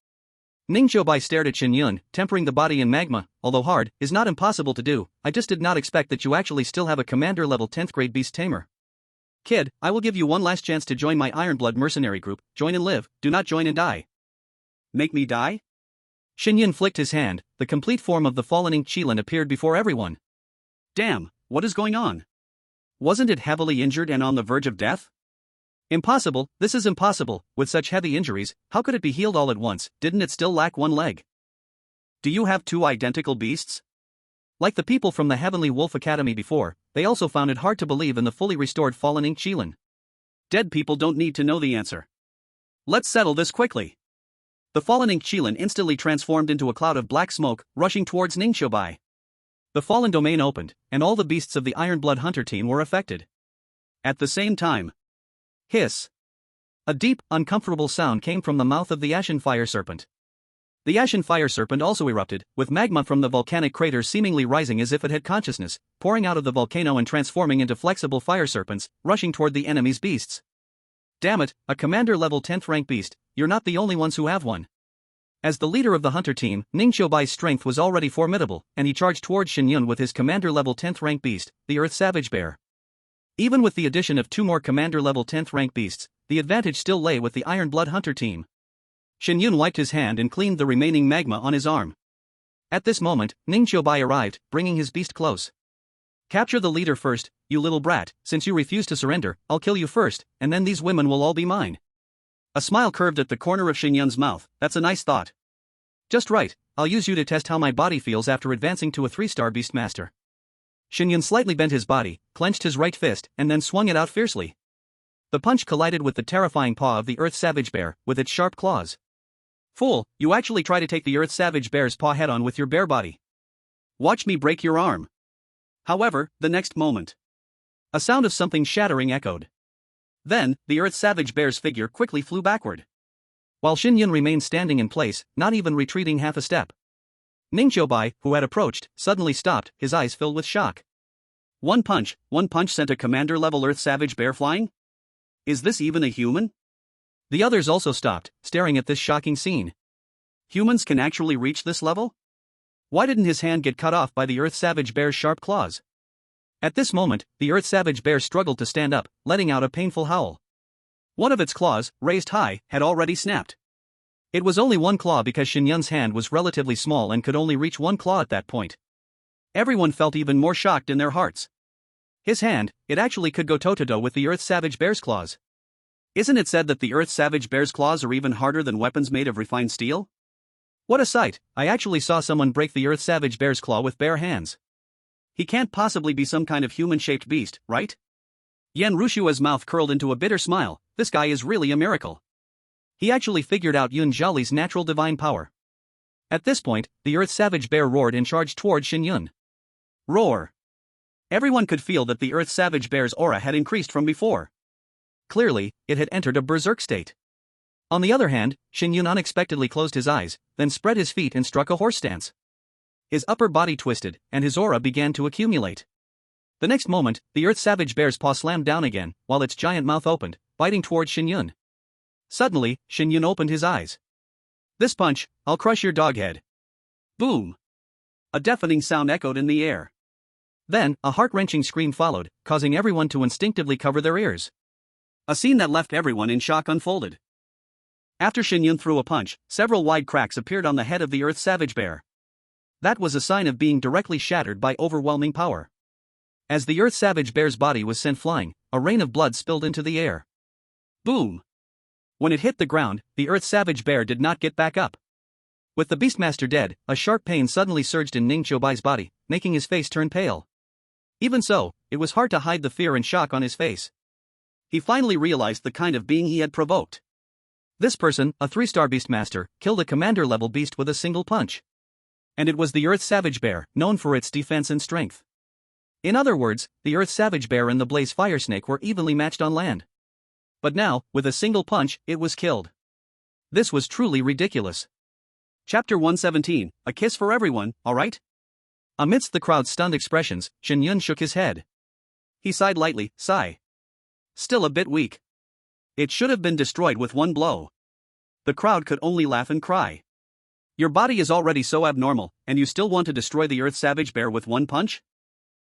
Ning Qiubai stared at Shen Yun, tempering the body in magma, although hard, is not impossible to do. I just did not expect that you actually still have a commander-level 10th grade beast tamer. Kid, I will give you one last chance to join my Ironblood mercenary group. Join and live, do not join and die. Make me die? Shen Yun flicked his hand, the complete form of the fallen Ink Qilin appeared before everyone. Damn, what is going on? Wasn't it heavily injured and on the verge of death? Impossible, this is impossible. With such heavy injuries, how could it be healed all at once? Didn't it still lack one leg? Do you have 2 identical beasts? Like the people from the Heavenly Wolf Academy before, they also found it hard to believe in the fully restored fallen Ink Qilin. Dead people don't need to know the answer. Let's settle this quickly. The fallen Ink Qilin instantly transformed into a cloud of black smoke, rushing towards Ning Qiubai. The fallen domain opened, and all the beasts of the Iron Blood Hunter team were affected. At the same time. Hiss. A deep, uncomfortable sound came from the mouth of the Ashen Fire Serpent. The Ashen Fire Serpent also erupted, with magma from the volcanic crater seemingly rising as if it had consciousness, pouring out of the volcano and transforming into flexible fire serpents, rushing toward the enemy's beasts. Damn it, a commander level 10th rank beast, you're not the only ones who have one. As the leader of the hunter team, Ning Qiubai's strength was already formidable, and he charged towards Shen Yun with his commander level 10th rank beast, the Earth Savage Bear. Even with the addition of 2 more commander level 10th rank beasts, the advantage still lay with the Iron Blood Hunter team. Shen Yun wiped his hand and cleaned the remaining magma on his arm. At this moment, Ning Qiubai arrived, bringing his beast close. Capture the leader first, you little brat, since you refuse to surrender, I'll kill you first, and then these women will all be mine. A smile curved at the corner of Shen Yun's mouth, that's a nice thought. Just right, I'll use you to test how my body feels after advancing to a 3-star Beastmaster. Shen Yun slightly bent his body, clenched his right fist, and then swung it out fiercely. The punch collided with the terrifying paw of the Earth Savage Bear, with its sharp claws. Fool, you actually try to take the Earth Savage Bear's paw head-on with your bare body. Watch me break your arm. However, the next moment, a sound of something shattering echoed. Then, the Earth Savage Bear's figure quickly flew backward, while Shen Yun remained standing in place, not even retreating half a step. Ning Qiubai, who had approached, suddenly stopped, his eyes filled with shock. One punch sent a commander-level Earth Savage Bear flying? Is this even a human? The others also stopped, staring at this shocking scene. Humans can actually reach this level? Why didn't his hand get cut off by the Earth Savage Bear's sharp claws? At this moment, the Earth Savage Bear struggled to stand up, letting out a painful howl. One of its claws, raised high, had already snapped. It was only one claw because Shen Yun's hand was relatively small and could only reach one claw at that point. Everyone felt even more shocked in their hearts. His hand, it actually could go toe-to-toe with the Earth Savage Bear's claws. Isn't it said that the Earth Savage Bear's claws are even harder than weapons made of refined steel? What a sight, I actually saw someone break the Earth Savage Bear's claw with bare hands. He can't possibly be some kind of human-shaped beast, right? Yan Rushua's mouth curled into a bitter smile, this guy is really a miracle. He actually figured out Yun Zhaoli's natural divine power. At this point, the Earth Savage Bear roared and charged towards Shen Yun. Roar! Everyone could feel that the Earth Savage Bear's aura had increased from before. Clearly, it had entered a berserk state. On the other hand, Shen Yun unexpectedly closed his eyes, then spread his feet and struck a horse stance. His upper body twisted, and his aura began to accumulate. The next moment, the Earth Savage Bear's paw slammed down again, while its giant mouth opened, biting towards Shen Yun. Suddenly, Shen Yun opened his eyes. This punch, I'll crush your dog head. Boom! A deafening sound echoed in the air. Then, a heart-wrenching scream followed, causing everyone to instinctively cover their ears. A scene that left everyone in shock unfolded. After Shen Yun threw a punch, several wide cracks appeared on the head of the Earth Savage Bear. That was a sign of being directly shattered by overwhelming power. As the Earth Savage Bear's body was sent flying, a rain of blood spilled into the air. Boom! When it hit the ground, the Earth Savage Bear did not get back up. With the Beastmaster dead, a sharp pain suddenly surged in Ning Qiubai's body, making his face turn pale. Even so, it was hard to hide the fear and shock on his face. He finally realized the kind of being he had provoked. This person, a 3-star Beastmaster, killed a commander-level beast with a single punch. And it was the Earth Savage Bear, known for its defense and strength. In other words, the Earth Savage Bear and the Blaze Fire Snake were evenly matched on land. But now, with a single punch, it was killed. This was truly ridiculous. Chapter 117, A Kiss for Everyone, alright? Amidst the crowd's stunned expressions, Shen Yun shook his head. He sighed lightly, sigh. Still a bit weak. It should have been destroyed with one blow. The crowd could only laugh and cry. Your body is already so abnormal, and you still want to destroy the Earth Savage Bear with one punch?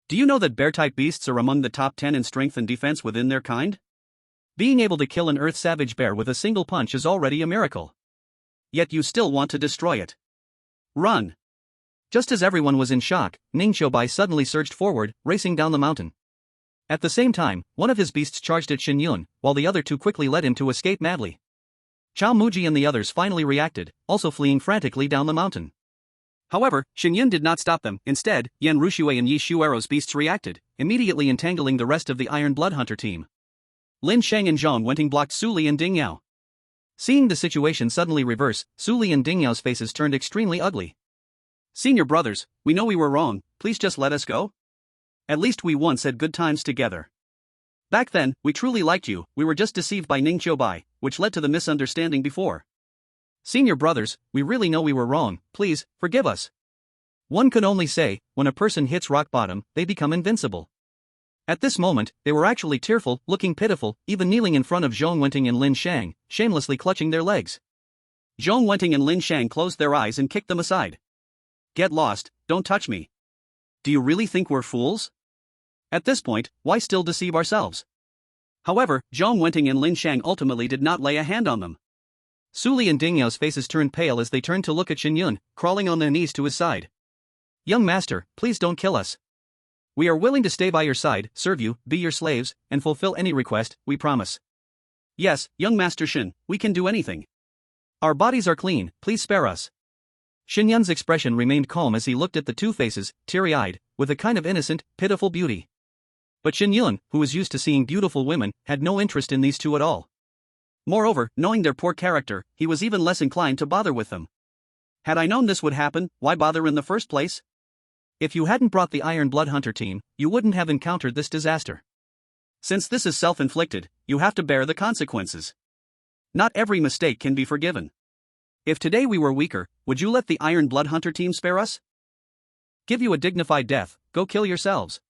Do you know that bear-type beasts are among the top 10 in strength and defense within their kind? Being able to kill an Earth Savage Bear with a single punch is already a miracle. Yet you still want to destroy it. Run! Just as everyone was in shock, Ning Qiubai suddenly surged forward, racing down the mountain. At the same time, one of his beasts charged at Shen Yun, while the other two quickly led him to escape madly. Chao Muji and the others finally reacted, also fleeing frantically down the mountain. However, Shen Yun did not stop them. Instead, Yan Rushue and Yi Shuero's beasts reacted, immediately entangling the rest of the Iron Blood Hunter team. Lin Sheng and Zhong Wenting blocked Su Li and Ding Yao. Seeing the situation suddenly reverse, Su Li and Ding Yao's faces turned extremely ugly. Senior brothers, we know we were wrong, please just let us go? At least we once had good times together. Back then, we truly liked you, we were just deceived by Ning Qiubai, which led to the misunderstanding before. Senior brothers, we really know we were wrong, please, forgive us. One could only say, when a person hits rock bottom, they become invincible. At this moment, they were actually tearful, looking pitiful, even kneeling in front of Zhong Wenting and Lin Shang, shamelessly clutching their legs. Zhong Wenting and Lin Shang closed their eyes and kicked them aside. Get lost, don't touch me. Do you really think we're fools? At this point, why still deceive ourselves? However, Zhong Wenting and Lin Shang ultimately did not lay a hand on them. Suli and Ding Yao's faces turned pale as they turned to look at Shen Yun, crawling on their knees to his side. Young master, please don't kill us. We are willing to stay by your side, serve you, be your slaves, and fulfill any request, we promise. Yes, young master Shen, we can do anything. Our bodies are clean, please spare us. Shen Yun's expression remained calm as he looked at the two faces, teary-eyed, with a kind of innocent, pitiful beauty. But Shen Yun, who was used to seeing beautiful women, had no interest in these two at all. Moreover, knowing their poor character, he was even less inclined to bother with them. Had I known this would happen, why bother in the first place? If you hadn't brought the Iron Blood Hunter team, you wouldn't have encountered this disaster. Since this is self-inflicted, you have to bear the consequences. Not every mistake can be forgiven. If today we were weaker, would you let the Iron Blood Hunter team spare us? Give you a dignified death, go kill yourselves.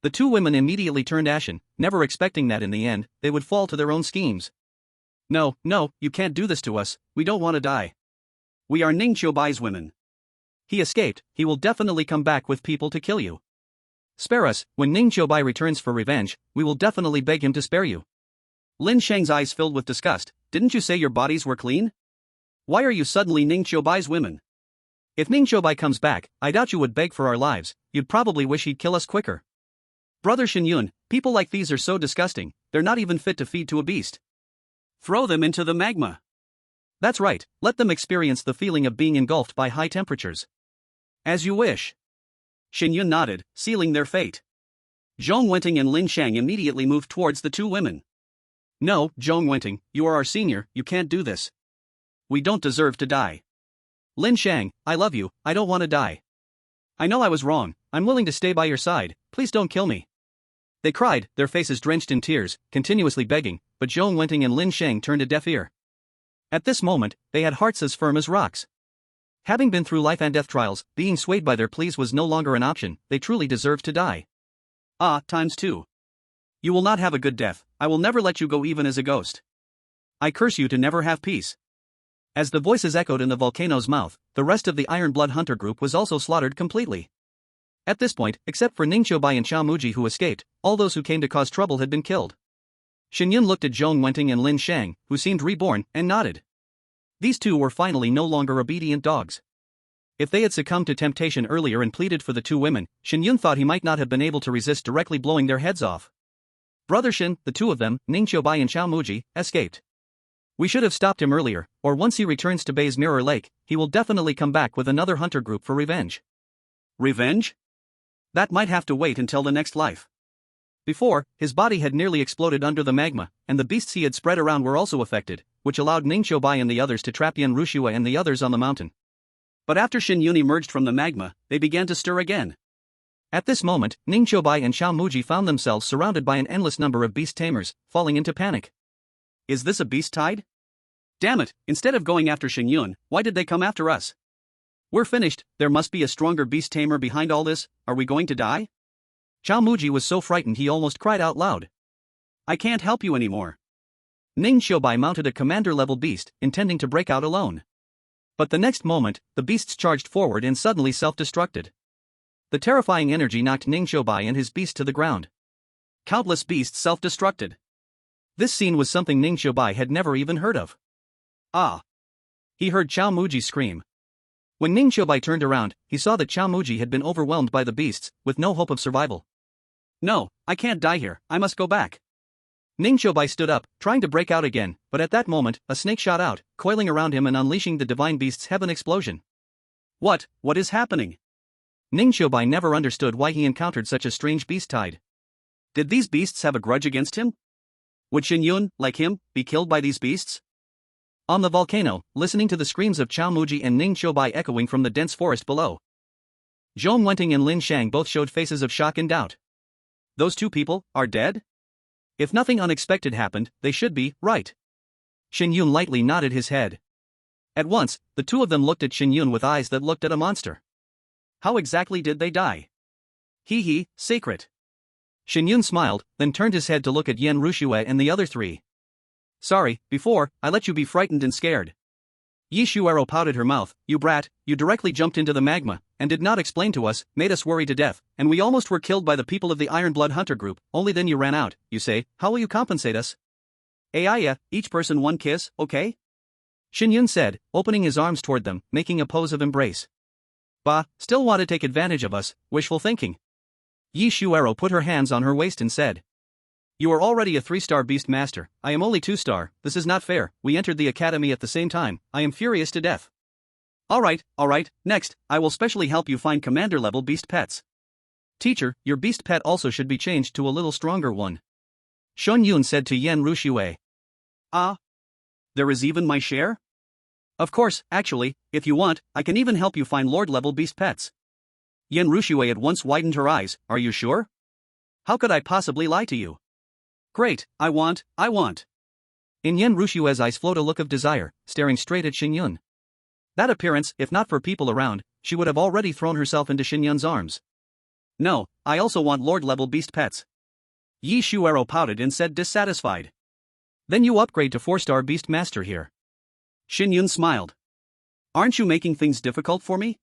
The two women immediately turned ashen, never expecting that in the end, they would fall to their own schemes. No, you can't do this to us, we don't want to die. We are Ning Qiubai's women. He escaped, he will definitely come back with people to kill you. Spare us, when Ning Qiubai returns for revenge, we will definitely beg him to spare you. Lin Shang's eyes filled with disgust, didn't you say your bodies were clean? Why are you suddenly Ning Qiubai's women? If Ning Qiubai comes back, I doubt you would beg for our lives, you'd probably wish he'd kill us quicker. Brother Shen Yun, people like these are so disgusting, they're not even fit to feed to a beast. Throw them into the magma. That's right, let them experience the feeling of being engulfed by high temperatures. As you wish. Shen Yun nodded, sealing their fate. Zhong Wenting and Lin Shang immediately moved towards the two women. No, Zhong Wenting, you are our senior, you can't do this. We don't deserve to die. Lin Shang, I love you, I don't want to die. I know I was wrong, I'm willing to stay by your side, please don't kill me. They cried, their faces drenched in tears, continuously begging, but Zhong Wenting and Lin Shang turned a deaf ear. At this moment, they had hearts as firm as rocks. Having been through life and death trials, being swayed by their pleas was no longer an option, they truly deserved to die. ×2. You will not have a good death, I will never let you go even as a ghost. I curse you to never have peace. As the voices echoed in the volcano's mouth, the rest of the Iron Blood Hunter group was also slaughtered completely. At this point, except for Ning Qiubai and Xiao Muji who escaped, all those who came to cause trouble had been killed. Shen Yun looked at Zhong Wenting and Lin Shang, who seemed reborn, and nodded. These two were finally no longer obedient dogs. If they had succumbed to temptation earlier and pleaded for the two women, Shen Yun thought he might not have been able to resist directly blowing their heads off. Brother Shen, the two of them, Ning Qiubai and Xiao Muji, escaped. We should have stopped him earlier, or once he returns to Bei's Mirror Lake, he will definitely come back with another hunter group for revenge. Revenge? That might have to wait until the next life. Before, his body had nearly exploded under the magma, and the beasts he had spread around were also affected, which allowed Ning Qiubai and the others to trap Yan Rushua and the others on the mountain. But after Shen Yun emerged from the magma, they began to stir again. At this moment, Ning Qiubai and Xiao Muji found themselves surrounded by an endless number of beast tamers, falling into panic. Is this a beast tide? Damn it, instead of going after Shen Yun, why did they come after us? We're finished, there must be a stronger beast tamer behind all this, are we going to die? Xiao Muji was so frightened he almost cried out loud. I can't help you anymore. Ning Qiubai mounted a commander-level beast, intending to break out alone. But the next moment, the beasts charged forward and suddenly self-destructed. The terrifying energy knocked Ning Qiubai and his beast to the ground. Countless beasts self-destructed. This scene was something Ning Qiubai had never even heard of. Ah! He heard Xiao Muji scream. When Ning Qiubai turned around, he saw that Xiao Muji had been overwhelmed by the beasts, with no hope of survival. No, I can't die here, I must go back. Ning Qiubai stood up, trying to break out again, but at that moment, a snake shot out, coiling around him and unleashing the divine beast's heaven explosion. What is happening? Ning Qiubai never understood why he encountered such a strange beast tide. Did these beasts have a grudge against him? Would Shen Yun, like him, be killed by these beasts? On the volcano, listening to the screams of Xiao Muji and Ning Qiubai echoing from the dense forest below, Zhong Wenting and Lin Shang both showed faces of shock and doubt. Those two people are dead? If nothing unexpected happened, they should be, right? Shen Yun lightly nodded his head. At once, the two of them looked at Shen Yun with eyes that looked at a monster. How exactly did they die? Hee, secret. Shen Yun smiled, then turned his head to look at Yen Rushue and the other three. Sorry, before, I let you be frightened and scared. Yi Shuero pouted her mouth. You brat, you directly jumped into the magma, and did not explain to us, made us worry to death, and we almost were killed by the people of the Iron Blood Hunter group, only then you ran out, you say, how will you compensate us? Aya, each person one kiss, okay? Shen Yun said, opening his arms toward them, making a pose of embrace. Bah, still want to take advantage of us, wishful thinking. Yi Shuero put her hands on her waist and said. You are already a 3-star beast master, I am only 2-star, this is not fair, we entered the academy at the same time, I am furious to death. Alright, next, I will specially help you find commander-level beast pets. Teacher, your beast pet also should be changed to a little stronger one. Shen Yun said to Yen Rushue. There is even my share? Of course, actually, if you want, I can even help you find lord-level beast pets. Yen Rushue at once widened her eyes, are you sure? How could I possibly lie to you? Great, I want. In Yen Rushue's eyes flowed a look of desire, staring straight at Shen Yun. That appearance, if not for people around, she would have already thrown herself into Shen Yun's arms. No, I also want lord-level beast pets. Yi Shuero pouted and said dissatisfied. Then you upgrade to 4-star beast master here. Shen Yun smiled. Aren't you making things difficult for me?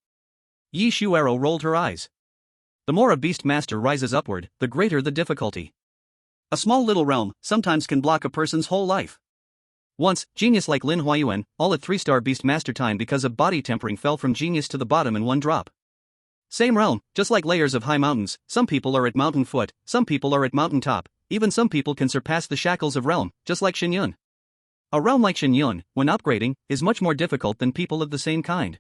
Yi Shuero rolled her eyes. The more a beast master rises upward, the greater the difficulty. A small little realm sometimes can block a person's whole life. Once, genius like Lin Huayuan, all at 3-star beast master time because of body tempering fell from genius to the bottom in one drop. Same realm, just like layers of high mountains, some people are at mountain foot, some people are at mountain top, even some people can surpass the shackles of realm, just like Shen Yun. A realm like Shen Yun, when upgrading, is much more difficult than people of the same kind.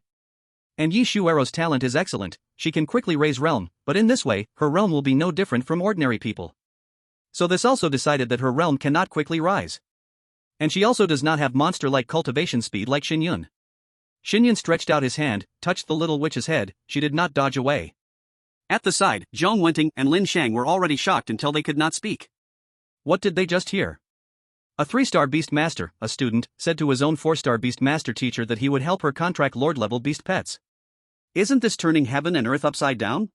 And Yi Shuero's talent is excellent, she can quickly raise realm, but in this way, her realm will be no different from ordinary people. So this also decided that her realm cannot quickly rise. And she also does not have monster-like cultivation speed like Shen Yun. Shen Yun stretched out his hand, touched the little witch's head, she did not dodge away. At the side, Zhong Wenting and Lin Shang were already shocked until they could not speak. What did they just hear? A 3-star beast master, a student, said to his own 4-star beast master teacher that he would help her contract lord-level beast pets. Isn't this turning heaven and earth upside down?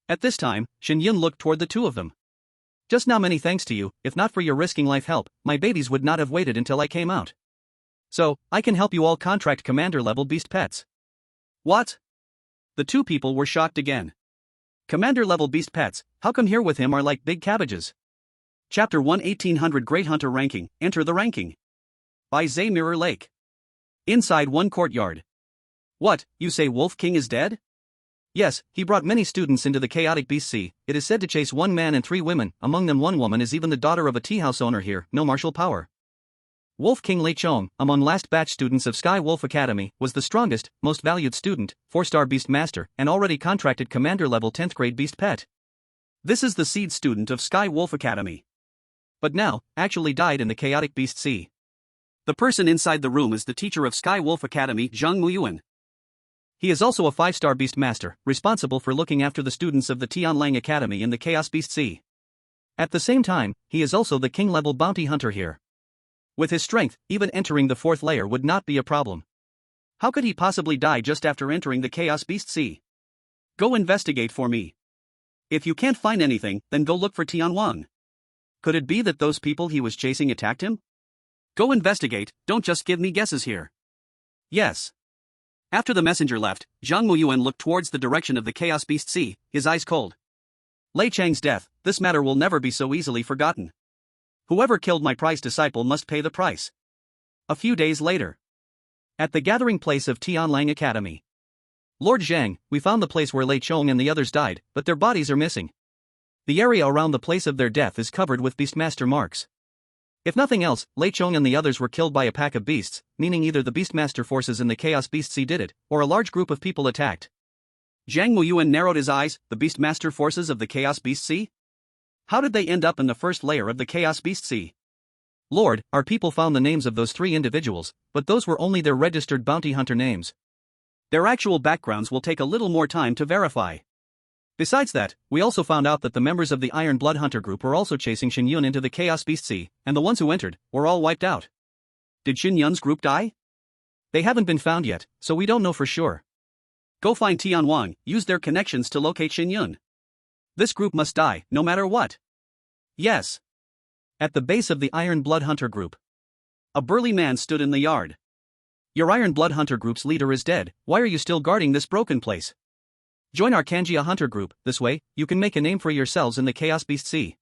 At this time, Shen Yun looked toward the two of them. Just now many thanks to you, if not for your risking life help, my babies would not have waited until I came out. So, I can help you all contract commander-level beast pets. What? The two people were shocked again. Commander-level beast pets, how come here with him are like big cabbages? Chapter 1 1800 Great Hunter Ranking, Enter the Ranking. By Zay Mirror Lake. Inside one courtyard. What, you say Wolf King is dead? Yes, he brought many students into the chaotic beast sea. It is said to chase 1 man and 3 women, among them 1 woman is even the daughter of a tea house owner here, no martial power. Wolf King Lei Chong, among last batch students of Sky Wolf Academy, was the strongest, most valued student, 4-star beast master, and already contracted commander level 10th grade beast pet. This is the seed student of Sky Wolf Academy. But now, actually died in the chaotic beast sea. The person inside the room is the teacher of Sky Wolf Academy, Zhang Muyuan. He is also a 5-star beast master, responsible for looking after the students of the Tianlang Academy in the Chaos Beast Sea. At the same time, he is also the king-level bounty hunter here. With his strength, even entering the 4th layer would not be a problem. How could he possibly die just after entering the Chaos Beast Sea? Go investigate for me. If you can't find anything, then go look for Tianwang. Could it be that those people he was chasing attacked him? Go investigate, don't just give me guesses here. Yes. After the messenger left, Zhang Muyuan looked towards the direction of the Chaos Beast Sea, his eyes cold. Lei Chang's death, this matter will never be so easily forgotten. Whoever killed my prized disciple must pay the price. A few days later. At the gathering place of Tianlang Academy. Lord Zhang, we found the place where Lei Chong and the others died, but their bodies are missing. The area around the place of their death is covered with Beastmaster marks. If nothing else, Lei Chong and the others were killed by a pack of beasts, meaning either the Beastmaster forces in the Chaos Beast Sea did it, or a large group of people attacked. Zhang Muyuan narrowed his eyes, the Beastmaster forces of the Chaos Beast Sea? How did they end up in the 1st layer of the Chaos Beast Sea? Lord, our people found the names of those 3 individuals, but those were only their registered bounty hunter names. Their actual backgrounds will take a little more time to verify. Besides that, we also found out that the members of the Iron Blood Hunter group were also chasing Shen Yun into the Chaos Beast Sea, and the ones who entered were all wiped out. Did Shen Yun's group die? They haven't been found yet, so we don't know for sure. Go find Tian Wang, use their connections to locate Shen Yun. This group must die, no matter what. Yes. At the base of the Iron Blood Hunter group, a burly man stood in the yard. Your Iron Blood Hunter group's leader is dead, why are you still guarding this broken place? Join our Kanjia Hunter group, this way, you can make a name for yourselves in the Chaos Beast Sea.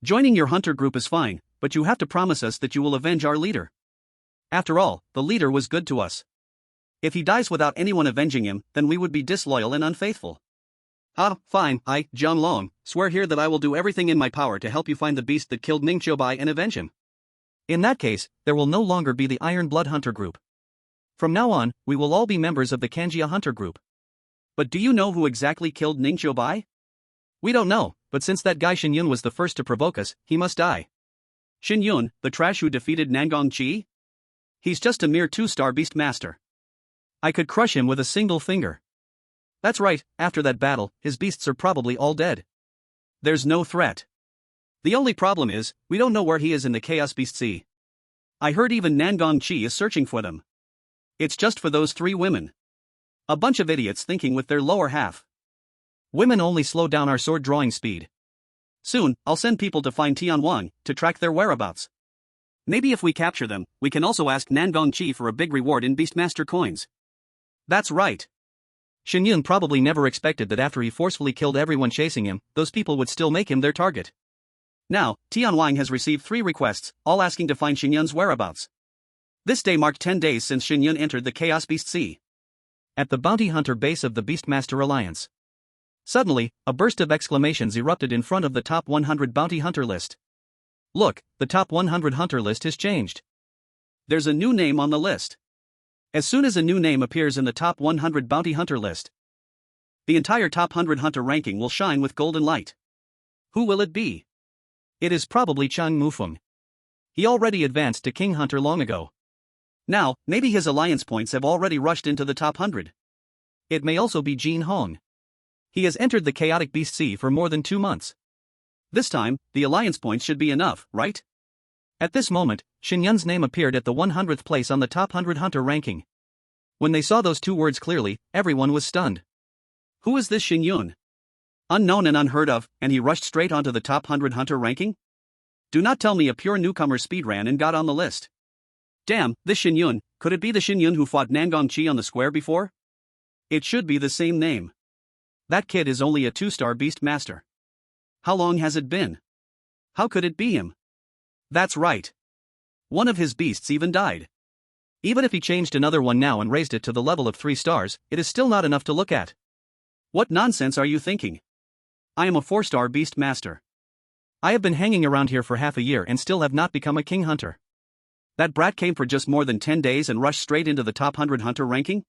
Joining your hunter group is fine, but you have to promise us that you will avenge our leader. After all, the leader was good to us. If he dies without anyone avenging him, then we would be disloyal and unfaithful. Fine, I, Jiang Long, swear here that I will do everything in my power to help you find the beast that killed Ning Qiubai and avenge him. In that case, there will no longer be the Iron Blood Hunter group. From now on, we will all be members of the Kanjia Hunter group. But do you know who exactly killed Ning Qiubai? We don't know, but since that guy Shen Yun was the first to provoke us, he must die. Shen Yun, the trash who defeated Nangong Qi? He's just a mere 2-star beast master. I could crush him with a single finger. That's right, after that battle, his beasts are probably all dead. There's no threat. The only problem is, we don't know where he is in the Chaos Beast Sea. I heard even Nangong Qi is searching for them. It's just for those 3 women. A bunch of idiots thinking with their lower half. Women only slow down our sword drawing speed. Soon, I'll send people to find Tian Wang, to track their whereabouts. Maybe if we capture them, we can also ask Nangong Qi for a big reward in Beastmaster coins. That's right. Shen Yun probably never expected that after he forcefully killed everyone chasing him, those people would still make him their target. Now, Tian Wang has received 3 requests, all asking to find Shen Yun's whereabouts. This day marked 10 days since Shen Yun entered the Chaos Beast Sea. At the bounty hunter base of the Beastmaster Alliance. Suddenly, a burst of exclamations erupted in front of the top 100 bounty hunter list. Look, the top 100 hunter list has changed. There's a new name on the list. As soon as a new name appears in the top 100 bounty hunter list, the entire top 100 hunter ranking will shine with golden light. Who will it be? It is probably Chang Mufeng. He already advanced to King Hunter long ago. Now, maybe his alliance points have already rushed into the top 100. It may also be Jin Hong. He has entered the Chaotic Beast Sea for more than 2 months. This time, the alliance points should be enough, right? At this moment, Shen Yun's name appeared at the 100th place on the top 100 hunter ranking. When they saw those 2 words clearly, everyone was stunned. Who is this Shen Yun? Unknown and unheard of, and he rushed straight onto the top 100 hunter ranking? Do not tell me a pure newcomer speedran and got on the list. Damn, this Shen Yun, could it be the Shen Yun who fought Nangong Qi on the square before? It should be the same name. That kid is only a 2-star beast master. How long has it been? How could it be him? That's right. One of his beasts even died. Even if he changed another one now and raised it to the level of 3 stars, it is still not enough to look at. What nonsense are you thinking? I am a 4-star beast master. I have been hanging around here for half a year and still have not become a king hunter. That brat came for just more than 10 days and rushed straight into the top 100 hunter ranking?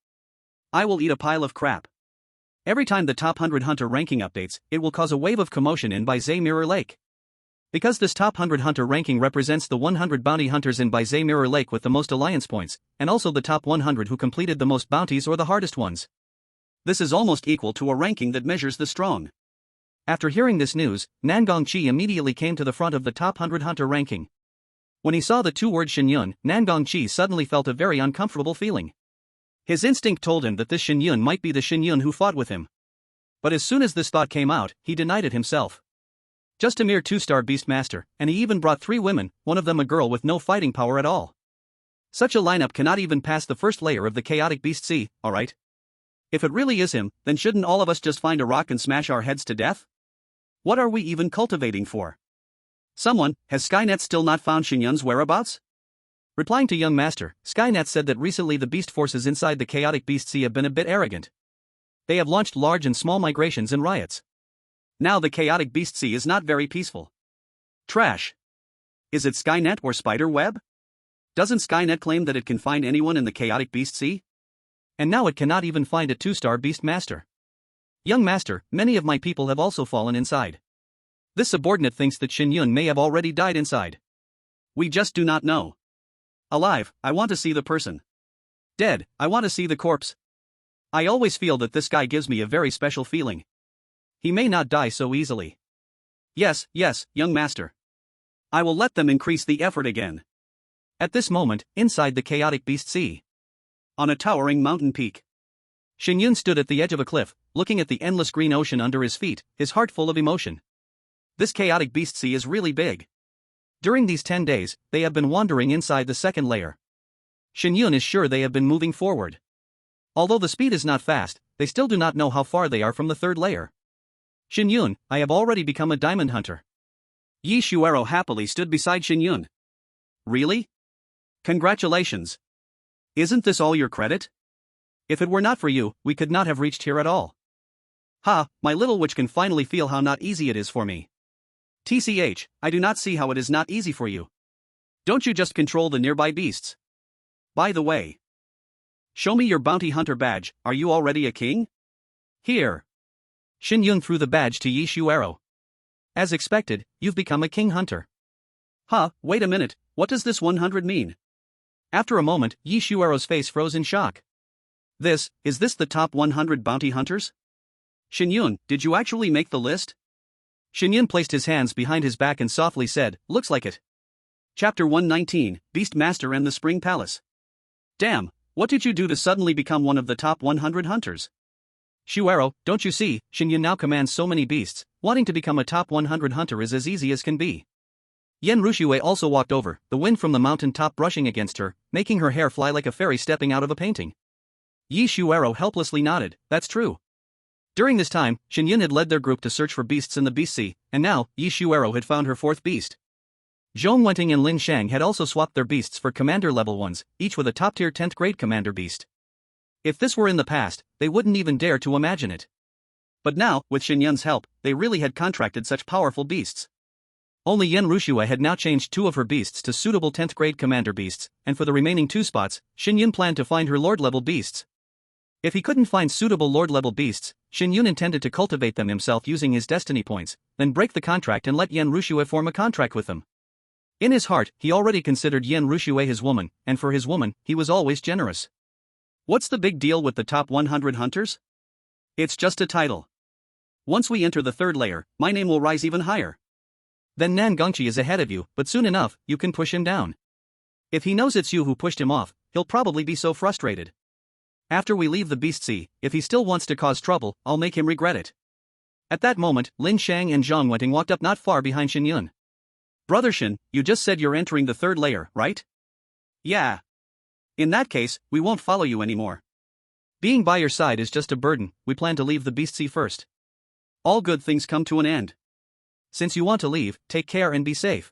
I will eat a pile of crap. Every time the top 100 hunter ranking updates, it will cause a wave of commotion in Baizhe Mirror Lake. Because this top 100 hunter ranking represents the 100 bounty hunters in Baizhe Mirror Lake with the most alliance points, and also the top 100 who completed the most bounties or the hardest ones. This is almost equal to a ranking that measures the strong. After hearing this news, Nangong Qi immediately came to the front of the top 100 hunter ranking. When he saw the 2-word Shen Yun, Nangong Qi suddenly felt a very uncomfortable feeling. His instinct told him that this Shen Yun might be the Shen Yun who fought with him. But as soon as this thought came out, he denied it himself. Just a mere 2-star beast master, and he even brought 3 women, one of them a girl with no fighting power at all. Such a lineup cannot even pass the first layer of the Chaotic Beast Sea, alright? If it really is him, then shouldn't all of us just find a rock and smash our heads to death? What are we even cultivating for? Someone, has Skynet still not found Shen Yun's whereabouts? Replying to young master, Skynet said that recently the beast forces inside the Chaotic Beast Sea have been a bit arrogant. They have launched large and small migrations and riots. Now the Chaotic Beast Sea is not very peaceful. Trash. Is it Skynet or Spiderweb? Doesn't Skynet claim that it can find anyone in the Chaotic Beast Sea? And now it cannot even find a 2-star beast master. Young master, many of my people have also fallen inside. This subordinate thinks that Shen Yun may have already died inside. We just do not know. Alive, I want to see the person. Dead, I want to see the corpse. I always feel that this guy gives me a very special feeling. He may not die so easily. Yes, yes, young master. I will let them increase the effort again. At this moment, inside the chaotic beast sea, on a towering mountain peak, Shen Yun stood at the edge of a cliff, looking at the endless green ocean under his feet, his heart full of emotion. This chaotic beast sea is really big. During these 10 days, they have been wandering inside the second layer. Shen Yun is sure they have been moving forward. Although the speed is not fast, they still do not know how far they are from the third layer. Shen Yun, I have already become a diamond hunter. Yi Shuero happily stood beside Shen Yun. Really? Congratulations. Isn't this all your credit? If it were not for you, we could not have reached here at all. Ha, my little witch can finally feel how not easy it is for me. TCH, I do not see how it is not easy for you. Don't you just control the nearby beasts? By the way, show me your bounty hunter badge. Are you already a king? Here. Shen Yun threw the badge to Yi Shuero. As expected, you've become a king hunter. Huh, wait a minute, what does this 100 mean? After a moment, Yi Shuero's face froze in shock. Is this the top 100 bounty hunters? Shen Yun, did you actually make the list? Shen Yun placed his hands behind his back and softly said, looks like it. Chapter 119, Beast Master and the Spring Palace. Damn, what did you do to suddenly become one of the top 100 hunters? Shuero, don't you see, Shen Yun now commands so many beasts, wanting to become a top 100 hunter is as easy as can be. Yen Rushue also walked over, the wind from the mountain top brushing against her, making her hair fly like a fairy stepping out of a painting. Yi Shuero helplessly nodded, that's true. During this time, Shen Yun had led their group to search for beasts in the Beast Sea, and now, Yi Shuero had found her fourth beast. Zhong Wenting and Lin Shang had also swapped their beasts for commander level ones, each with a top-tier 10th grade commander beast. If this were in the past, they wouldn't even dare to imagine it. But now, with Shen Yun's help, they really had contracted such powerful beasts. Only Yen Rushue had now changed 2 of her beasts to suitable 10th grade commander beasts, and for the remaining 2 spots, Shen Yun planned to find her lord-level beasts. If he couldn't find suitable lord-level beasts, Shen Yun intended to cultivate them himself using his destiny points, then break the contract and let Yen Rushue form a contract with them. In his heart, he already considered Yen Rushue his woman, and for his woman, he was always generous. What's the big deal with the top 100 hunters? It's just a title. Once we enter the third layer, my name will rise even higher. Then Nan Gongqi is ahead of you, but soon enough, you can push him down. If he knows it's you who pushed him off, he'll probably be so frustrated. After we leave the Beast Sea, if he still wants to cause trouble, I'll make him regret it. At that moment, Lin Shang and Zhang Wenting walked up not far behind Shen Yun. Brother Shen, you just said you're entering the third layer, right? Yeah. In that case, we won't follow you anymore. Being by your side is just a burden, we plan to leave the Beast Sea first. All good things come to an end. Since you want to leave, take care and be safe.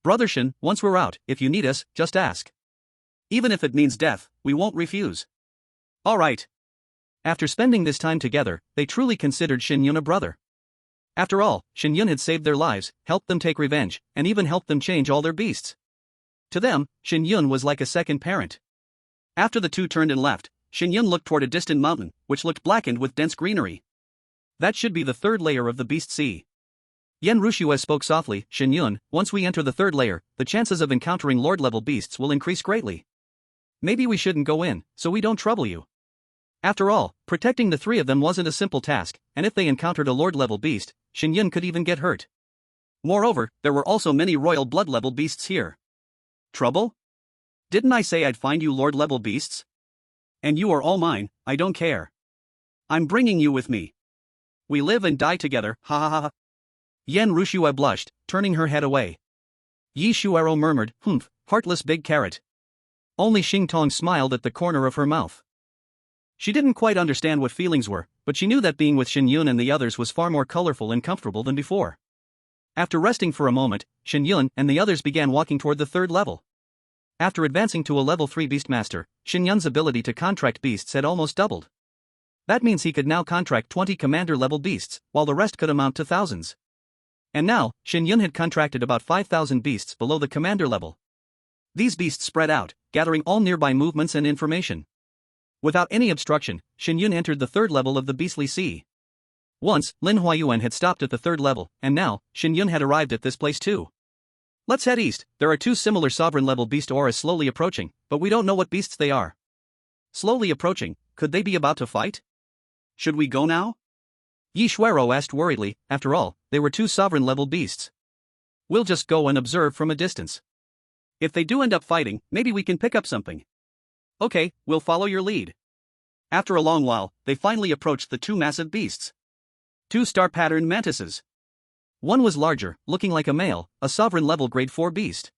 Brother Shen, once we're out, if you need us, just ask. Even if it means death, we won't refuse. Alright. After spending this time together, they truly considered Shen Yun a brother. After all, Shen Yun had saved their lives, helped them take revenge, and even helped them change all their beasts. To them, Shen Yun was like a second parent. After the two turned and left, Shen Yun looked toward a distant mountain, which looked blackened with dense greenery. That should be the third layer of the Beast Sea. Yen Rushue spoke softly, Shen Yun, once we enter the third layer, the chances of encountering lord-level beasts will increase greatly. Maybe we shouldn't go in, so we don't trouble you. After all, protecting the 3 of them wasn't a simple task, and if they encountered a lord-level beast, Shen Yun could even get hurt. Moreover, there were also many royal blood-level beasts here. Trouble? Didn't I say I'd find you lord-level beasts? And you are all mine, I don't care. I'm bringing you with me. We live and die together, ha ha ha ha. Yen Rushue blushed, turning her head away. Yi Shuero murmured, humph, heartless big carrot. Only Xing Tong smiled at the corner of her mouth. She didn't quite understand what feelings were, but she knew that being with Shen Yun and the others was far more colorful and comfortable than before. After resting for a moment, Shen Yun and the others began walking toward the third level. After advancing to a level 3 Beastmaster, Shen Yun's ability to contract beasts had almost doubled. That means he could now contract 20 commander-level beasts, while the rest could amount to thousands. And now, Shen Yun had contracted about 5,000 beasts below the commander level. These beasts spread out, gathering all nearby movements and information. Without any obstruction, Shen Yun entered the third level of the Beastly Sea. Once, Lin Huayuan had stopped at the third level, and now, Shen Yun had arrived at this place too. Let's head east, there are 2 similar sovereign-level beast auras slowly approaching, but we don't know what beasts they are. Slowly approaching, could they be about to fight? Should we go now? Yi Shuero asked worriedly. After all, they were two sovereign-level beasts. We'll just go and observe from a distance. If they do end up fighting, maybe we can pick up something. Okay, we'll follow your lead. After a long while, they finally approached the two massive beasts. Two star-patterned mantises. One was larger, looking like a male, a sovereign-level grade 4 beast.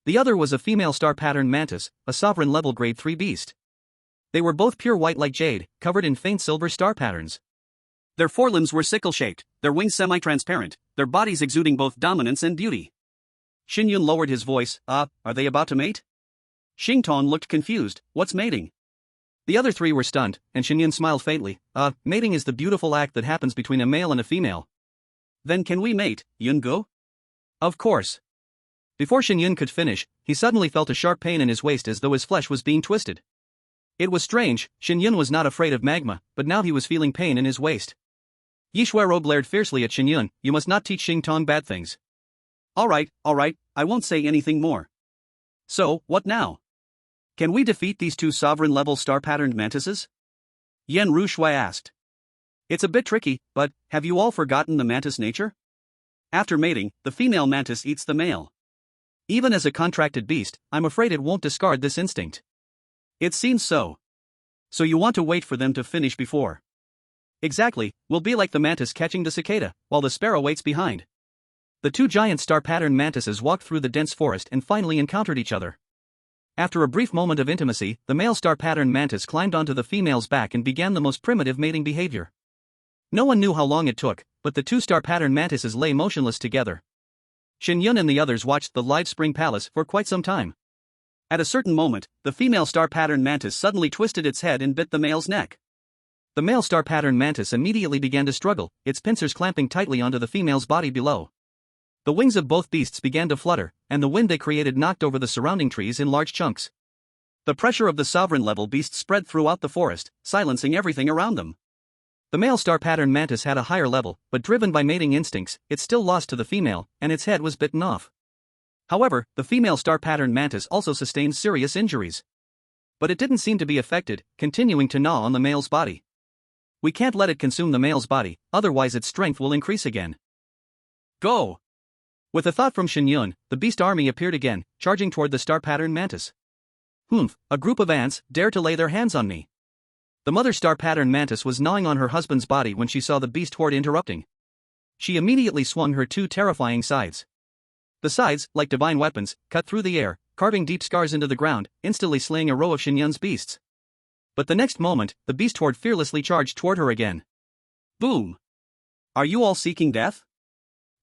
The other was a female star-patterned mantis, a sovereign-level grade 3 beast. They were both pure white like jade, covered in faint silver star patterns. Their forelimbs were sickle-shaped, their wings semi-transparent, their bodies exuding both dominance and beauty. Shen Yun lowered his voice. Are they about to mate? Xingtong looked confused. What's mating? The other three were stunned, and Shen Yun smiled faintly. Mating is the beautiful act that happens between a male and a female. Then can we mate, Yun-go? Of course. Before Shen Yun could finish, he suddenly felt a sharp pain in his waist as though his flesh was being twisted. It was strange, Shen Yun was not afraid of magma, but now he was feeling pain in his waist. Yi Shuero glared fiercely at Shen Yun. You must not teach Xingtong bad things. Alright, I won't say anything more. So, what now? Can we defeat these two sovereign-level star-patterned mantises? Yan Rushui asked. It's a bit tricky, but have you all forgotten the mantis nature? After mating, the female mantis eats the male. Even as a contracted beast, I'm afraid it won't discard this instinct. It seems so. So you want to wait for them to finish before? Exactly, we'll be like the mantis catching the cicada, while the sparrow waits behind. The two giant star-patterned mantises walked through the dense forest and finally encountered each other. After a brief moment of intimacy, the male star-patterned mantis climbed onto the female's back and began the most primitive mating behavior. No one knew how long it took, but the two star-patterned mantises lay motionless together. Shen Yun and the others watched the live spring palace for quite some time. At a certain moment, the female star-patterned mantis suddenly twisted its head and bit the male's neck. The male star-patterned mantis immediately began to struggle, its pincers clamping tightly onto the female's body below. The wings of both beasts began to flutter, and the wind they created knocked over the surrounding trees in large chunks. The pressure of the sovereign-level beast spread throughout the forest, silencing everything around them. The male star-patterned mantis had a higher level, but driven by mating instincts, it still lost to the female, and its head was bitten off. However, the female star-patterned mantis also sustained serious injuries. But it didn't seem to be affected, continuing to gnaw on the male's body. We can't let it consume the male's body, otherwise its strength will increase again. Go! With a thought from Shen Yun, the beast army appeared again, charging toward the star-patterned mantis. Humph, a group of ants dare to lay their hands on me. The mother star-patterned mantis was gnawing on her husband's body when she saw the beast horde interrupting. She immediately swung her two terrifying scythes. The scythes, like divine weapons, cut through the air, carving deep scars into the ground, instantly slaying a row of Shen Yun's beasts. But the next moment, the beast horde fearlessly charged toward her again. Boom! Are you all seeking death?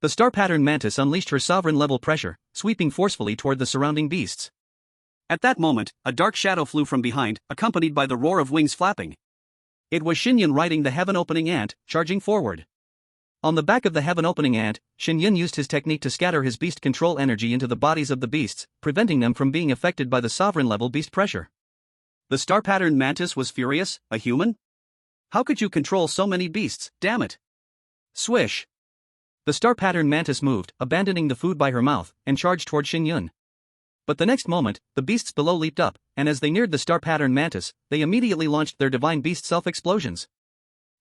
The star-patterned mantis unleashed her sovereign-level pressure, sweeping forcefully toward the surrounding beasts. At that moment, a dark shadow flew from behind, accompanied by the roar of wings flapping. It was Shen Yun riding the heaven-opening ant, charging forward. On the back of the heaven-opening ant, Shen Yun used his technique to scatter his beast control energy into the bodies of the beasts, preventing them from being affected by the sovereign-level beast pressure. The star-patterned mantis was furious. A human? How could you control so many beasts, damn it? Swish! The star-patterned mantis moved, abandoning the food by her mouth, and charged toward Shen Yun. But the next moment, the beasts below leaped up, and as they neared the star-patterned mantis, they immediately launched their divine beast self-explosions.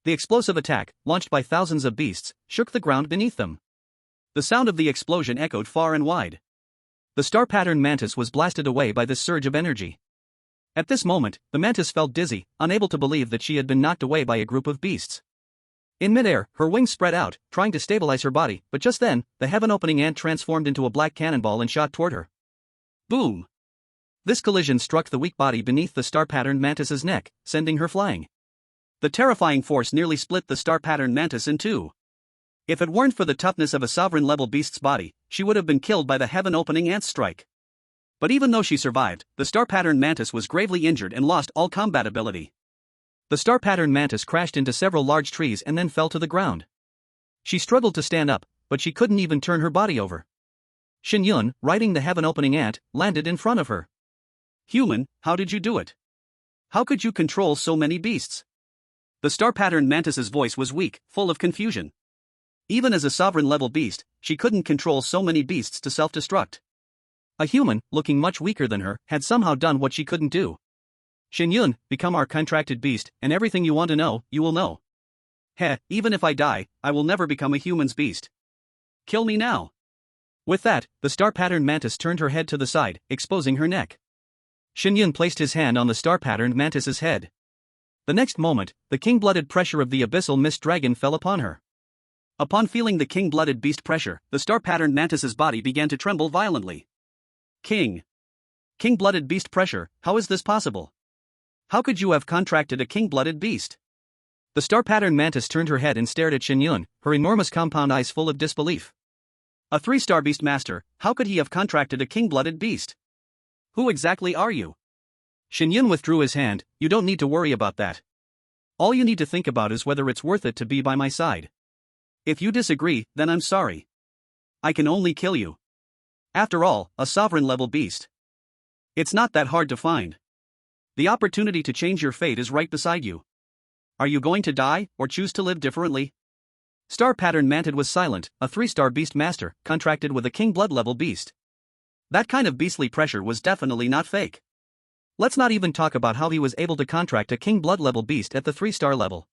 The explosive attack, launched by thousands of beasts, shook the ground beneath them. The sound of the explosion echoed far and wide. The star-patterned mantis was blasted away by this surge of energy. At this moment, the mantis felt dizzy, unable to believe that she had been knocked away by a group of beasts. In midair, her wings spread out, trying to stabilize her body, but just then, the heaven-opening ant transformed into a black cannonball and shot toward her. Boom! This collision struck the weak body beneath the star-patterned mantis's neck, sending her flying. The terrifying force nearly split the star-patterned mantis in two. If it weren't for the toughness of a sovereign-level beast's body, she would have been killed by the heaven-opening ant's strike. But even though she survived, the star-patterned mantis was gravely injured and lost all combat ability. The star-patterned mantis crashed into several large trees and then fell to the ground. She struggled to stand up, but she couldn't even turn her body over. Shen Yun, riding the heaven-opening ant, landed in front of her. Human, how did you do it? How could you control so many beasts? The star-patterned mantis's voice was weak, full of confusion. Even as a sovereign-level beast, she couldn't control so many beasts to self-destruct. A human, looking much weaker than her, had somehow done what she couldn't do. Shen Yun, become our contracted beast, and everything you want to know, you will know. Heh, even if I die, I will never become a human's beast. Kill me now. With that, the star-patterned mantis turned her head to the side, exposing her neck. Shen Yun placed his hand on the star-patterned mantis's head. The next moment, the king-blooded pressure of the abyssal mist dragon fell upon her. Upon feeling the king-blooded beast pressure, the star-patterned mantis's body began to tremble violently. King-blooded beast pressure, how is this possible? How could you have contracted a king-blooded beast? The star-patterned mantis turned her head and stared at Shen Yun, her enormous compound eyes full of disbelief. A 3-star beast master, how could he have contracted a king-blooded beast? Who exactly are you? Shen Yun withdrew his hand. You don't need to worry about that. All you need to think about is whether it's worth it to be by my side. If you disagree, then I'm sorry. I can only kill you. After all, a sovereign-level beast. It's not that hard to find. The opportunity to change your fate is right beside you. Are you going to die, or choose to live differently? Star-patterned Mantid was silent, a 3-star beast master, contracted with a king blood-level beast. That kind of beastly pressure was definitely not fake. Let's not even talk about how he was able to contract a king blood-level beast at the 3-star level.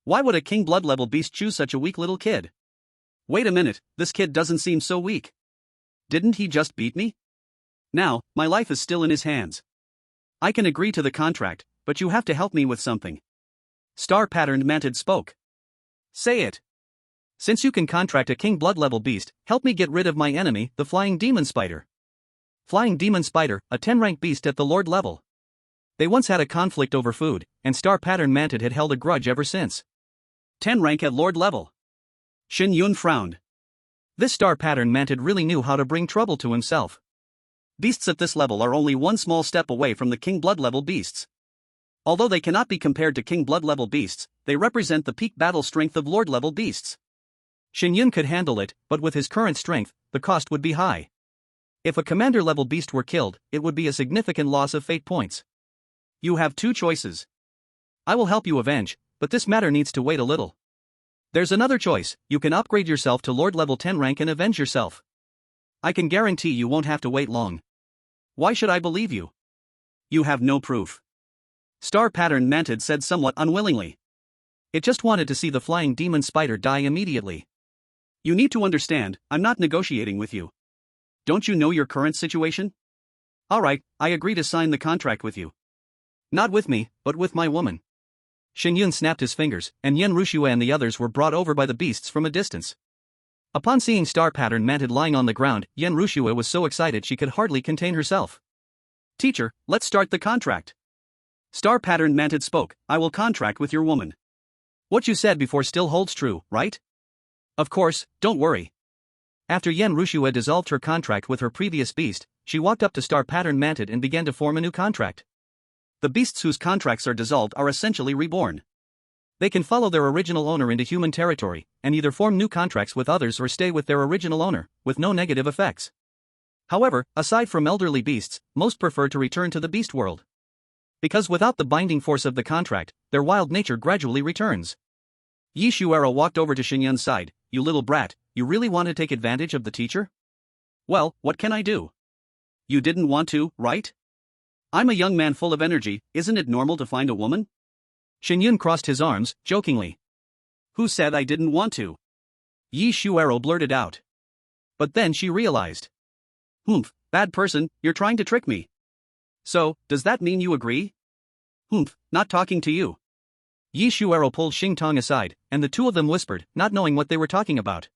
Why would a king blood-level beast choose such a weak little kid? Wait a minute, this kid doesn't seem so weak. Didn't he just beat me? Now, my life is still in his hands. I can agree to the contract, but you have to help me with something. Star-patterned Mantid spoke. Say it. Since you can contract a king blood-level beast, help me get rid of my enemy, the flying demon spider. Flying demon spider, a 10-rank beast at the lord level. They once had a conflict over food, and star-patterned Mantid had held a grudge ever since. 10 rank at lord level. Shen Yun frowned. This star-patterned Mantid really knew how to bring trouble to himself. Beasts at this level are only one small step away from the king blood-level beasts. Although they cannot be compared to king blood-level beasts, they represent the peak battle strength of lord-level beasts. Shen Yun could handle it, but with his current strength, the cost would be high. If a commander-level beast were killed, it would be a significant loss of fate points. You have two choices. I will help you avenge, but this matter needs to wait a little. There's another choice, you can upgrade yourself to Lord level 10 rank and avenge yourself. I can guarantee you won't have to wait long. Why should I believe you? You have no proof. Star-patterned Mantid said somewhat unwillingly. It just wanted to see the flying demon spider die immediately. You need to understand, I'm not negotiating with you. Don't you know your current situation? Alright, I agree to sign the contract with you. Not with me, but with my woman. Shen Yun snapped his fingers, and Yen Rushue and the others were brought over by the beasts from a distance. Upon seeing star-patterned Mantid lying on the ground, Yen Rushue was so excited she could hardly contain herself. Teacher, let's start the contract. Star-patterned Mantid spoke, I will contract with your woman. What you said before still holds true, right? Of course, don't worry. After Yen Rushue dissolved her contract with her previous beast, she walked up to star-patterned Mantid and began to form a new contract. The beasts whose contracts are dissolved are essentially reborn. They can follow their original owner into human territory, and either form new contracts with others or stay with their original owner, with no negative effects. However, aside from elderly beasts, most prefer to return to the beast world. Because without the binding force of the contract, their wild nature gradually returns. Yi Shuero walked over to Shen Yun's side. You little brat, you really want to take advantage of the teacher? Well, what can I do? You didn't want to, right? I'm a young man full of energy, isn't it normal to find a woman? Shen Yun crossed his arms, jokingly. Who said I didn't want to? Yi Shuero blurted out. But then she realized. Humph, bad person, you're trying to trick me. So, does that mean you agree? Humph, not talking to you. Yi Shuero pulled Xing Tong aside, and the two of them whispered, not knowing what they were talking about.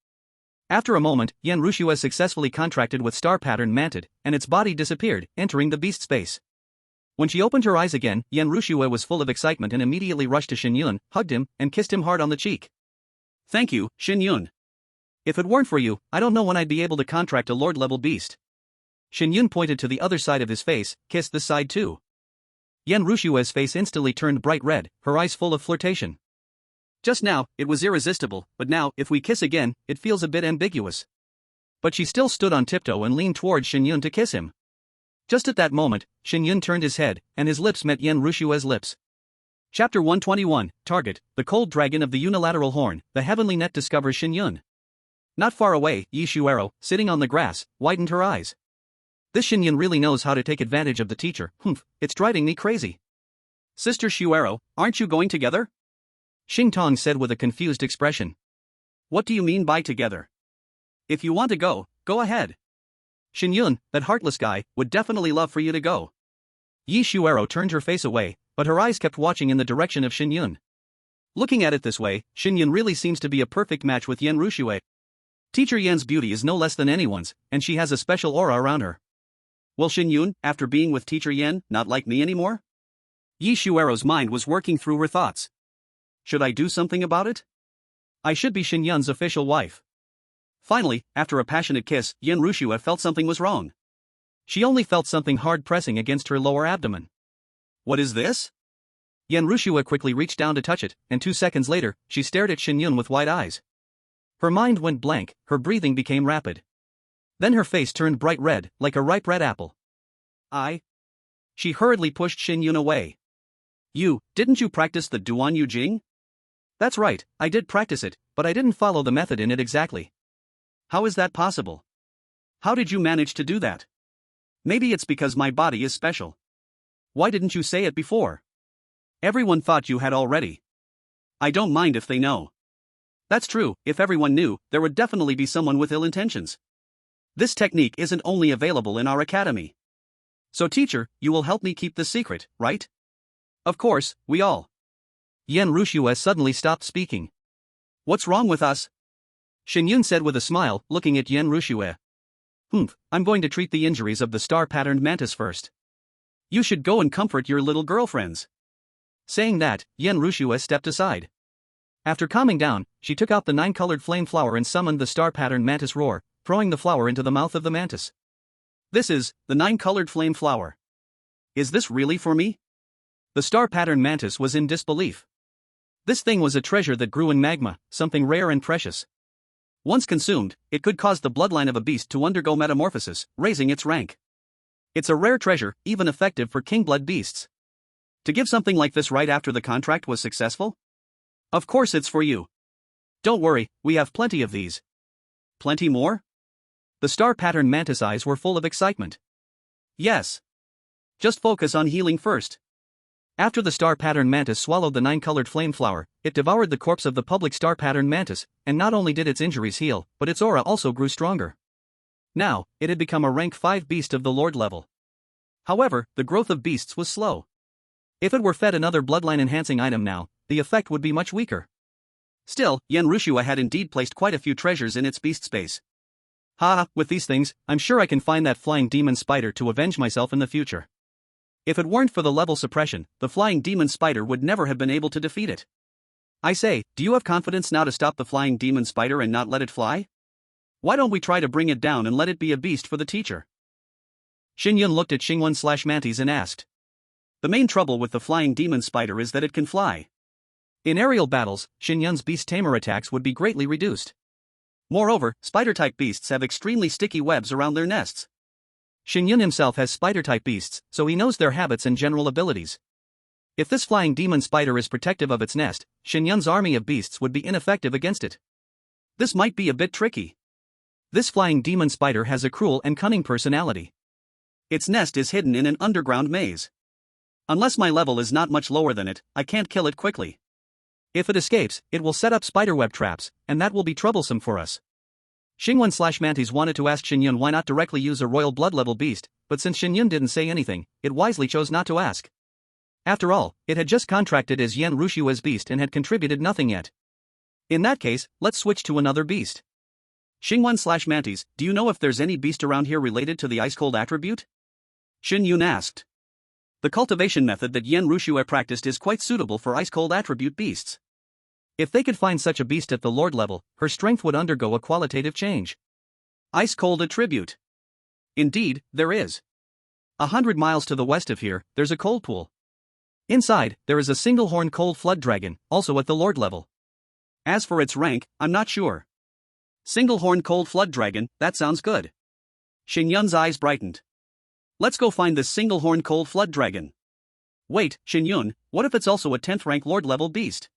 After a moment, Yen Rushue successfully contracted with star-patterned Mantid, and its body disappeared, entering the beast space. When she opened her eyes again, Yen Rushue was full of excitement and immediately rushed to Shen Yun, hugged him, and kissed him hard on the cheek. Thank you, Shen Yun. If it weren't for you, I don't know when I'd be able to contract a lord-level beast. Shen Yun pointed to the other side of his face, kissed this side too. Yen Rushue's face instantly turned bright red, her eyes full of flirtation. Just now, it was irresistible, but now, if we kiss again, it feels a bit ambiguous. But she still stood on tiptoe and leaned towards Shen Yun to kiss him. Just at that moment, Shen Yun turned his head, and his lips met Yen Rushue's lips. Chapter 121, Target, the Cold Dragon of the Unilateral Horn, the Heavenly Net discovers Shen Yun. Not far away, Yi Shuero, sitting on the grass, widened her eyes. This Shen Yun really knows how to take advantage of the teacher, humph, it's driving me crazy. Sister Shuero, aren't you going together? Xing Tong said with a confused expression. What do you mean by together? If you want to go, go ahead. Shen Yun, that heartless guy, would definitely love for you to go. Yi Shuero turned her face away, but her eyes kept watching in the direction of Shen Yun. Looking at it this way, Shen Yun really seems to be a perfect match with Yan Ruxue. Teacher Yan's beauty is no less than anyone's, and she has a special aura around her. Will Shen Yun, after being with Teacher Yan, not like me anymore? Yi Shuero's mind was working through her thoughts. Should I do something about it? I should be Shen Yun's official wife. Finally, after a passionate kiss, Yan Ruxue felt something was wrong. She only felt something hard pressing against her lower abdomen. What is this? Yan Ruxue quickly reached down to touch it, and 2 seconds later, she stared at Shen Yun with wide eyes. Her mind went blank, her breathing became rapid. Then her face turned bright red, like a ripe red apple. She hurriedly pushed Shen Yun away. Didn't you practice the Duan Yu Jing? That's right, I did practice it, but I didn't follow the method in it exactly. How is that possible? How did you manage to do that? Maybe it's because my body is special. Why didn't you say it before? Everyone thought you had already. I don't mind if they know. That's true, if everyone knew, there would definitely be someone with ill intentions. This technique isn't only available in our academy. So teacher, you will help me keep this secret, right? Of course, we all. Yan Ruxue suddenly stopped speaking. What's wrong with us? Shen Yun said with a smile, looking at Yan Ruxue. I'm going to treat the injuries of the star-patterned mantis first. You should go and comfort your little girlfriends. Saying that, Yan Ruxue stepped aside. After calming down, she took out the 9-colored flame flower and summoned the star-patterned mantis roar, throwing the flower into the mouth of the mantis. This is the 9-colored flame flower. Is this really for me? The star-patterned mantis was in disbelief. This thing was a treasure that grew in magma, something rare and precious. Once consumed, it could cause the bloodline of a beast to undergo metamorphosis, raising its rank. It's a rare treasure, even effective for king-blood beasts. To give something like this right after the contract was successful? Of course it's for you. Don't worry, we have plenty of these. Plenty more? The star-patterned mantis eyes were full of excitement. Yes. Just focus on healing first. After the star-patterned mantis swallowed the 9-colored flame flower, it devoured the corpse of the public star-patterned mantis, and not only did its injuries heal, but its aura also grew stronger. Now, it had become a rank 5 beast of the Lord level. However, the growth of beasts was slow. If it were fed another bloodline-enhancing item now, the effect would be much weaker. Still, Yan Ruxue had indeed placed quite a few treasures in its beast space. With these things, I'm sure I can find that flying demon spider to avenge myself in the future. If it weren't for the level suppression, the flying demon spider would never have been able to defeat it. I say, do you have confidence now to stop the flying demon spider and not let it fly? Why don't we try to bring it down and let it be a beast for the teacher? Shen Yun looked at Xingwen/Mantis and asked. The main trouble with the flying demon spider is that it can fly. In aerial battles, Shen Yun's Beast-Tamer attacks would be greatly reduced. Moreover, spider-type beasts have extremely sticky webs around their nests. Shen Yun himself has spider-type beasts, so he knows their habits and general abilities. If this flying demon spider is protective of its nest, Shen Yun's army of beasts would be ineffective against it. This might be a bit tricky. This flying demon spider has a cruel and cunning personality. Its nest is hidden in an underground maze. Unless my level is not much lower than it, I can't kill it quickly. If it escapes, it will set up spiderweb traps, and that will be troublesome for us. Xingwen/Mantis wanted to ask Shen Yun why not directly use a royal blood level beast, but since Shen Yun didn't say anything, it wisely chose not to ask. After all, it had just contracted as Yan Ruxue's beast and had contributed nothing yet. In that case, let's switch to another beast. Xingwen/Mantis, do you know if there's any beast around here related to the ice-cold attribute? Shen Yun asked. The cultivation method that Yan Ruxue practiced is quite suitable for ice-cold attribute beasts. If they could find such a beast at the Lord level, her strength would undergo a qualitative change. Ice-cold attribute. Indeed, there is. 100 miles to the west of here, there's a cold pool. Inside, there is a single-horned cold flood dragon, also at the Lord level. As for its rank, I'm not sure. Single-horned cold flood dragon, that sounds good. Shen Yun's eyes brightened. Let's go find this single-horned cold flood dragon. Wait, Shen Yun, what if it's also a 10th rank Lord level beast?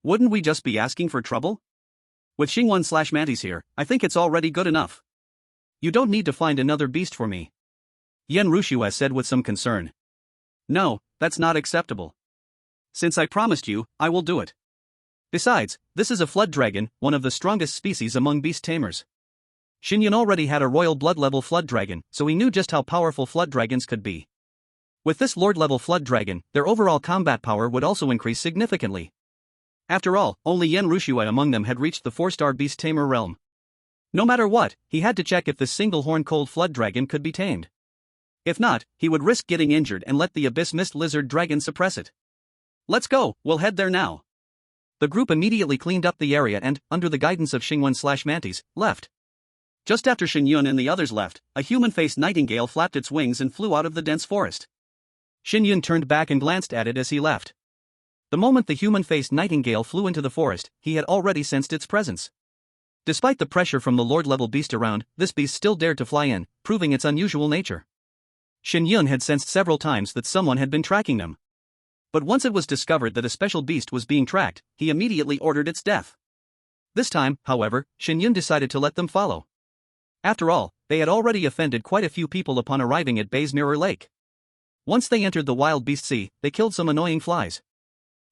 Wouldn't we just be asking for trouble? With Xingwen/Mantis here, I think it's already good enough. You don't need to find another beast for me. Yan Ruxue said with some concern. No, that's not acceptable. Since I promised you, I will do it. Besides, this is a flood dragon, one of the strongest species among beast tamers. Shen Yun already had a royal blood level flood dragon, so he knew just how powerful flood dragons could be. With this lord level flood dragon, their overall combat power would also increase significantly. After all, only Yen Rushue among them had reached the 4-star beast tamer realm. No matter what, he had to check if this single horn cold flood dragon could be tamed. If not, he would risk getting injured and let the abyss mist lizard dragon suppress it. Let's go, we'll head there now. The group immediately cleaned up the area and, under the guidance of Xingwen/Mantis, left. Just after Shen Yun and the others left, a human-faced nightingale flapped its wings and flew out of the dense forest. Shen Yun turned back and glanced at it as he left. The moment the human-faced nightingale flew into the forest, he had already sensed its presence. Despite the pressure from the lord-level beast around, this beast still dared to fly in, proving its unusual nature. Shen Yun had sensed several times that someone had been tracking them. But once it was discovered that a special beast was being tracked, he immediately ordered its death. This time, however, Shen Yun decided to let them follow. After all, they had already offended quite a few people upon arriving at Bay's Mirror Lake. Once they entered the wild beast sea, they killed some annoying flies.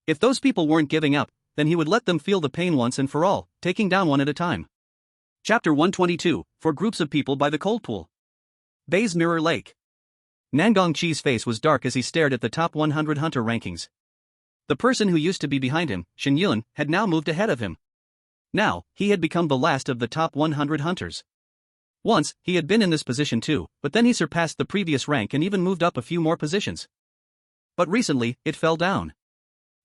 If those people weren't giving up, then he would let them feel the pain once and for all, taking down one at a time. Chapter 122, for groups of people by the cold pool. Bay's Mirror Lake. Nangong Chi's face was dark as he stared at the top 100 hunter rankings. The person who used to be behind him, Shen Yun, had now moved ahead of him. Now, he had become the last of the top 100 hunters. Once, he had been in this position too, but then he surpassed the previous rank and even moved up a few more positions. But recently, it fell down.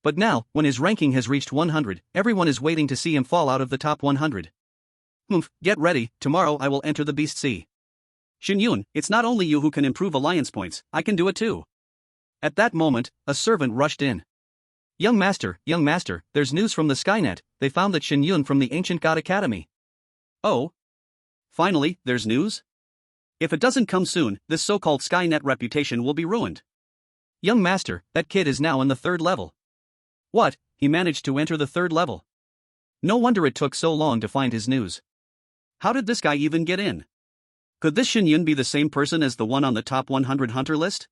But now, when his ranking has reached 100, everyone is waiting to see him fall out of the top 100. Get ready, tomorrow I will enter the Beast Sea. Shen Yun, it's not only you who can improve alliance points, I can do it too. At that moment, a servant rushed in. Young master, there's news from the Skynet, they found that Shen Yun from the Ancient God Academy. Oh? Finally, there's news? If it doesn't come soon, this so-called Skynet reputation will be ruined. Young master, that kid is now in the 3rd level. What, he managed to enter the 3rd level? No wonder it took so long to find his news. How did this guy even get in? Could this Shen Yun be the same person as the one on the top 100 hunter list?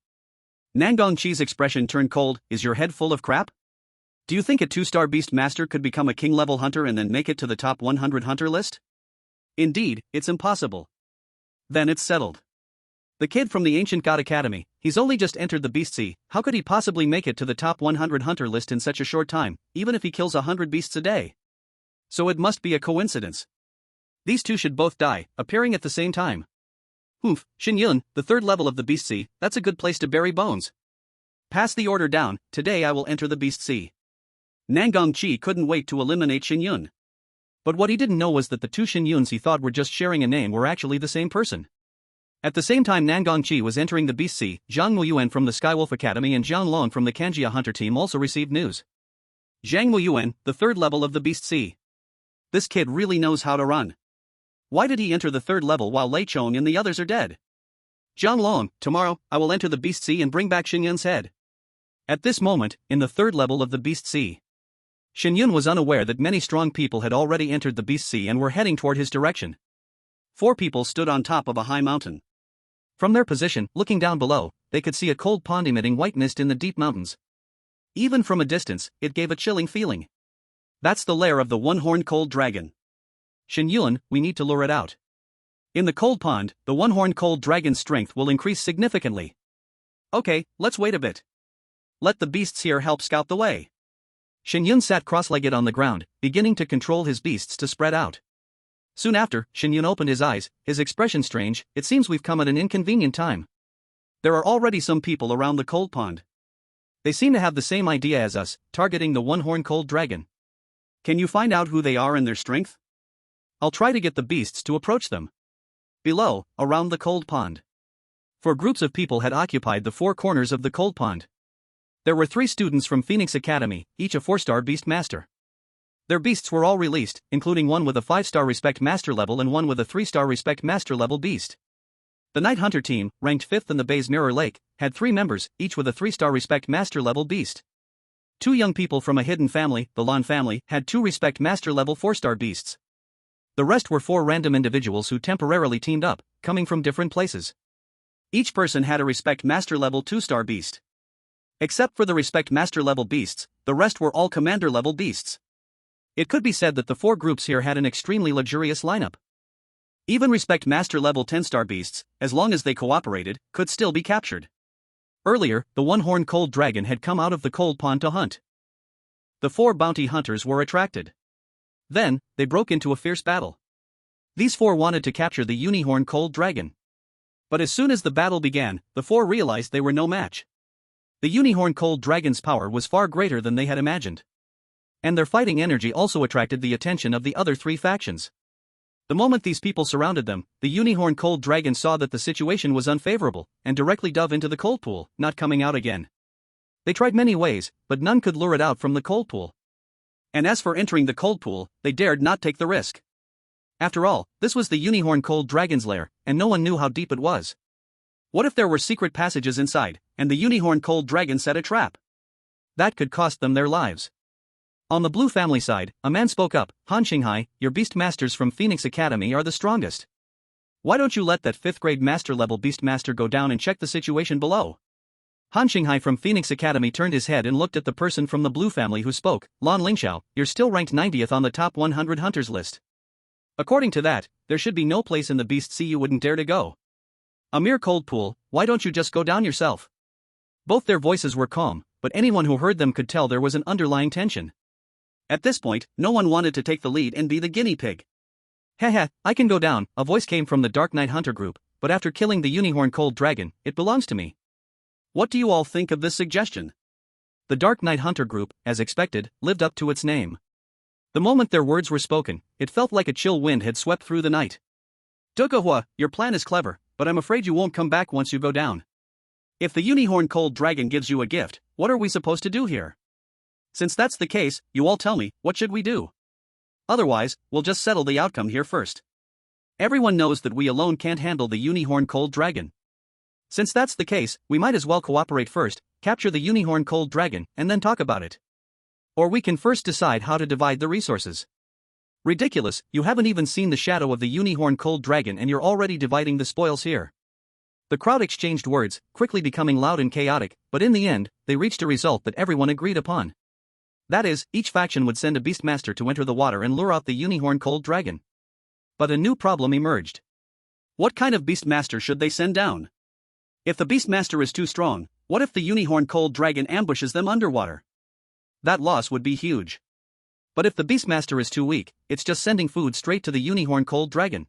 Nangong Chi's expression turned cold. Is your head full of crap? Do you think a 2-star beast master could become a king-level hunter and then make it to the top 100 hunter list? Indeed, it's impossible. Then it's settled. The kid from the Ancient God Academy, he's only just entered the Beast Sea, how could he possibly make it to the top 100 hunter list in such a short time, even if he kills 100 beasts a day? So it must be a coincidence. These two should both die, appearing at the same time. Shen Yun, the 3rd level of the Beast Sea, that's a good place to bury bones. Pass the order down, today I will enter the Beast Sea. Nangong Chi couldn't wait to eliminate Shen Yun. But what he didn't know was that the two Shen Yuns he thought were just sharing a name were actually the same person. At the same time Nangong Chi was entering the Beast Sea, Zhang Muyuan from the Skywolf Academy and Zhang Long from the Kanjia Hunter team also received news. Zhang Muyuan, the 3rd level of the Beast Sea. This kid really knows how to run. Why did he enter the 3rd level while Lei Chong and the others are dead? Zhang Long, tomorrow, I will enter the Beast Sea and bring back Shen Yun's head. At this moment, in the 3rd level of the Beast Sea, Shen Yun was unaware that many strong people had already entered the Beast Sea and were heading toward his direction. 4 people stood on top of a high mountain. From their position, looking down below, they could see a cold pond emitting white mist in the deep mountains. Even from a distance, it gave a chilling feeling. That's the lair of the one-horned cold dragon. Shen Yun, we need to lure it out. In the cold pond, the one-horned cold dragon's strength will increase significantly. Okay, let's wait a bit. Let the beasts here help scout the way. Shen Yun sat cross-legged on the ground, beginning to control his beasts to spread out. Soon after, Shen Yun opened his eyes, his expression strange. It seems we've come at an inconvenient time. There are already some people around the cold pond. They seem to have the same idea as us, targeting the one-horned cold dragon. Can you find out who they are and their strength? I'll try to get the beasts to approach them. Below, around the cold pond. 4 groups of people had occupied the 4 corners of the cold pond. There were 3 students from Phoenix Academy, each a 4-star beast master. Their beasts were all released, including one with a 5-star respect master level and one with a 3-star respect master level beast. The Night Hunter team, ranked 5th in the Bay's Mirror Lake, had 3 members, each with a 3-star respect master level beast. 2 young people from a hidden family, the Lan family, had 2 respect master level 4-star beasts. The rest were 4 random individuals who temporarily teamed up, coming from different places. Each person had a respect master level 2-star beast. Except for the respect master level beasts, the rest were all commander level beasts. It could be said that the four groups here had an extremely luxurious lineup. Even respect master level 10-star beasts, as long as they cooperated, could still be captured. Earlier, the one-horned cold dragon had come out of the cold pond to hunt. The four bounty hunters were attracted. Then, they broke into a fierce battle. These four wanted to capture the unicorn cold dragon. But as soon as the battle began, the four realized they were no match. The unicorn cold dragon's power was far greater than they had imagined. And their fighting energy also attracted the attention of the other three factions. The moment these people surrounded them, the unicorn cold dragon saw that the situation was unfavorable, and directly dove into the cold pool, not coming out again. They tried many ways, but none could lure it out from the cold pool. And as for entering the cold pool, they dared not take the risk. After all, this was the unicorn cold dragon's lair, and no one knew how deep it was. What if there were secret passages inside, and the unicorn cold dragon set a trap? That could cost them their lives. On the blue family side, a man spoke up. Han Xinghai, your beast masters from Phoenix Academy are the strongest. Why don't you let that 5th grade master level beast master go down and check the situation below? Han Xinghai from Phoenix Academy turned his head and looked at the person from the blue family who spoke. Lan Lingxiao, you're still ranked 90th on the top 100 hunters list. According to that, there should be no place in the beast sea you wouldn't dare to go. A mere cold pool, why don't you just go down yourself? Both their voices were calm, but anyone who heard them could tell there was an underlying tension. At this point, no one wanted to take the lead and be the guinea pig. Heh, I can go down, a voice came from the Dark Knight Hunter group, but after killing the unicorn cold dragon, it belongs to me. What do you all think of this suggestion? The Dark Knight Hunter group, as expected, lived up to its name. The moment their words were spoken, it felt like a chill wind had swept through the night. Dogahua, your plan is clever, but I'm afraid you won't come back once you go down. If the unicorn cold dragon gives you a gift, what are we supposed to do here? Since that's the case, you all tell me, what should we do? Otherwise, we'll just settle the outcome here first. Everyone knows that we alone can't handle the unicorn cold dragon. Since that's the case, we might as well cooperate first, capture the unicorn cold dragon, and then talk about it. Or we can first decide how to divide the resources. Ridiculous, you haven't even seen the shadow of the unicorn cold dragon and you're already dividing the spoils here. The crowd exchanged words, quickly becoming loud and chaotic, but in the end, they reached a result that everyone agreed upon. That is, each faction would send a beastmaster to enter the water and lure out the unicorn cold dragon. But a new problem emerged. What kind of beastmaster should they send down? If the beastmaster is too strong, what if the unicorn cold dragon ambushes them underwater? That loss would be huge. But if the beastmaster is too weak, it's just sending food straight to the unicorn cold dragon.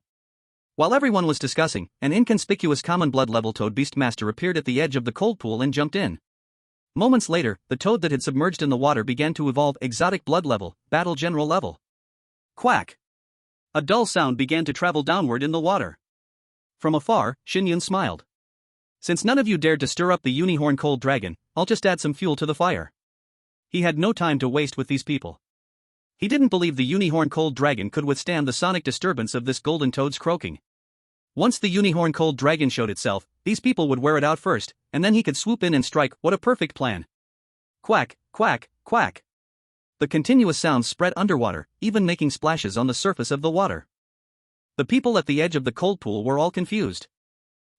While everyone was discussing, an inconspicuous common blood level toad beastmaster appeared at the edge of the cold pool and jumped in. Moments later, the toad that had submerged in the water began to evolve exotic blood level, battle general level. Quack! A dull sound began to travel downward in the water. From afar, Shen Yun smiled. Since none of you dared to stir up the unicorn cold dragon, I'll just add some fuel to the fire. He had no time to waste with these people. He didn't believe the unicorn cold dragon could withstand the sonic disturbance of this golden toad's croaking. Once the unicorn cold dragon showed itself, these people would wear it out first, and then he could swoop in and strike. What a perfect plan. Quack, quack, quack. The continuous sound spread underwater, even making splashes on the surface of the water. The people at the edge of the cold pool were all confused.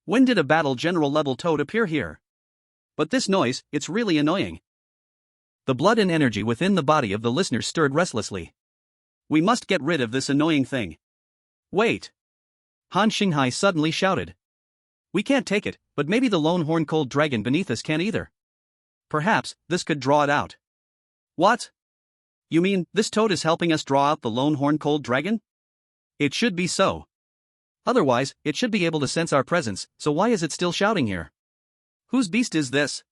When did a battle general level toad appear here? But this noise, it's really annoying. The blood and energy within the body of the listener stirred restlessly. We must get rid of this annoying thing. Wait! Han Xinghai suddenly shouted. We can't take it, but maybe the lone horn cold dragon beneath us can't either. Perhaps, this could draw it out. What? You mean, this toad is helping us draw out the lone horn cold dragon? It should be so. Otherwise, it should be able to sense our presence, so why is it still shouting here? Whose beast is this?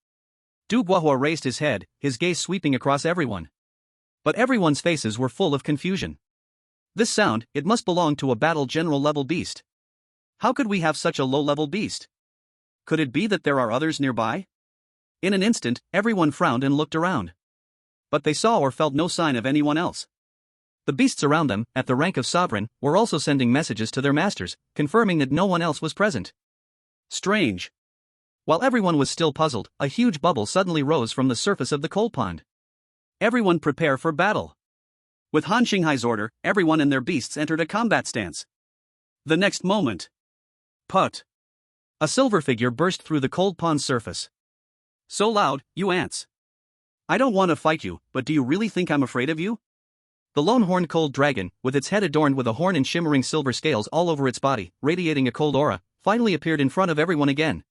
Du Guohua raised his head, his gaze sweeping across everyone. But everyone's faces were full of confusion. This sound, it must belong to a battle general level beast. How could we have such a low-level beast? Could it be that there are others nearby? In an instant, everyone frowned and looked around. But they saw or felt no sign of anyone else. The beasts around them, at the rank of sovereign, were also sending messages to their masters, confirming that no one else was present. Strange. While everyone was still puzzled, a huge bubble suddenly rose from the surface of the cold pond. Everyone prepare for battle. With Han Xinghai's order, everyone and their beasts entered a combat stance. The next moment. Put! A silver figure burst through the cold pond's surface. So loud, you ants. I don't want to fight you, but do you really think I'm afraid of you? The lone horned cold dragon, with its head adorned with a horn and shimmering silver scales all over its body, radiating a cold aura, finally appeared in front of everyone again.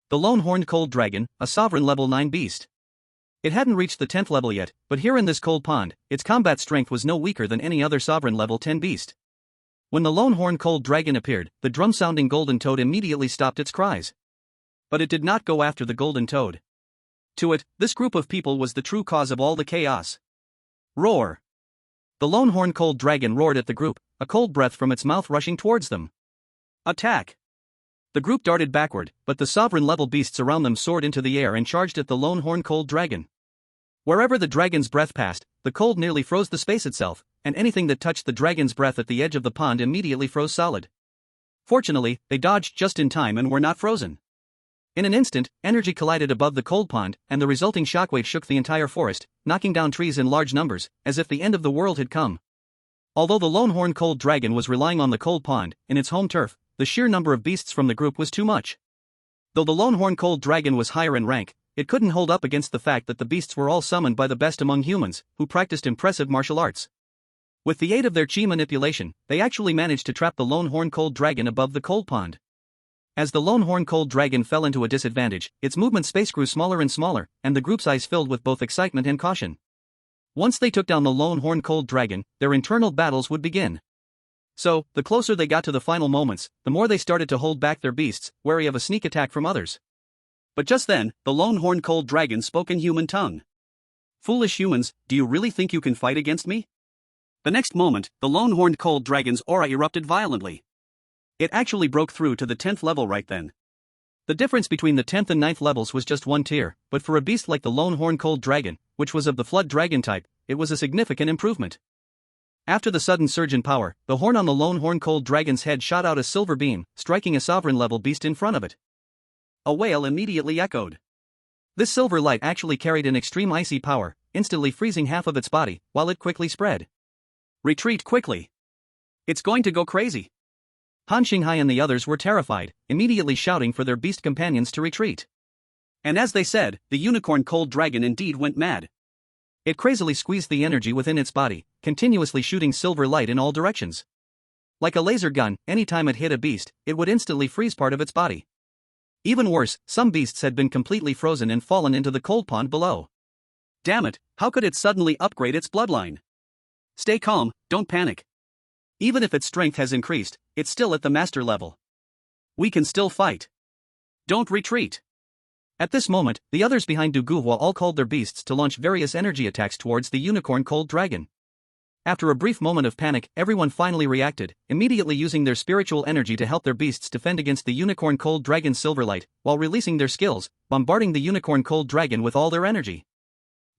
The lone horned cold dragon, a sovereign level 9 beast. It hadn't reached the 10th level yet, but here in this cold pond, its combat strength was no weaker than any other sovereign level 10 beast. When the lone horned cold dragon appeared, the drum-sounding golden toad immediately stopped its cries. But it did not go after the golden toad. To it, this group of people was the true cause of all the chaos. Roar! The lone horned cold dragon roared at the group, a cold breath from its mouth rushing towards them. Attack! The group darted backward, but the sovereign-level beasts around them soared into the air and charged at the lone horned cold dragon. Wherever the dragon's breath passed, the cold nearly froze the space itself, and anything that touched the dragon's breath at the edge of the pond immediately froze solid. Fortunately, they dodged just in time and were not frozen. In an instant, energy collided above the cold pond, and the resulting shockwave shook the entire forest, knocking down trees in large numbers, as if the end of the world had come. Although the lone horned cold dragon was relying on the cold pond, in its home turf, the sheer number of beasts from the group was too much. Though the lone horned cold dragon was higher in rank, it couldn't hold up against the fact that the beasts were all summoned by the best among humans, who practiced impressive martial arts. With the aid of their chi manipulation, they actually managed to trap the lone horned cold dragon above the cold pond. As the lone horned cold dragon fell into a disadvantage, its movement space grew smaller and smaller, and the group's eyes filled with both excitement and caution. Once they took down the lone horned cold dragon, their internal battles would begin. So, the closer they got to the final moments, the more they started to hold back their beasts, wary of a sneak attack from others. But just then, the lone horned cold dragon spoke in human tongue. "Foolish humans, do you really think you can fight against me?" The next moment, the lone horned cold dragon's aura erupted violently. It actually broke through to the 10th level right then. The difference between the 10th and 9th levels was just one tier, but for a beast like the lone horned cold dragon, which was of the flood dragon type, it was a significant improvement. After the sudden surge in power, the horn on the lone horned cold dragon's head shot out a silver beam, striking a sovereign level beast in front of it. A wail immediately echoed. This silver light actually carried an extreme icy power, instantly freezing half of its body, while it quickly spread. "Retreat quickly! It's going to go crazy!" Han Xinghai and the others were terrified, immediately shouting for their beast companions to retreat. And as they said, the unicorn cold dragon indeed went mad. It crazily squeezed the energy within its body, continuously shooting silver light in all directions. Like a laser gun, anytime it hit a beast, it would instantly freeze part of its body. Even worse, some beasts had been completely frozen and fallen into the cold pond below. Damn it, how could it suddenly upgrade its bloodline? Stay calm, don't panic. Even if its strength has increased, it's still at the master level. We can still fight. Don't retreat. At this moment, the others behind Du Guhua all called their beasts to launch various energy attacks towards the unicorn cold dragon. After a brief moment of panic, everyone finally reacted, immediately using their spiritual energy to help their beasts defend against the unicorn cold dragon's silverlight, while releasing their skills, bombarding the unicorn cold dragon with all their energy.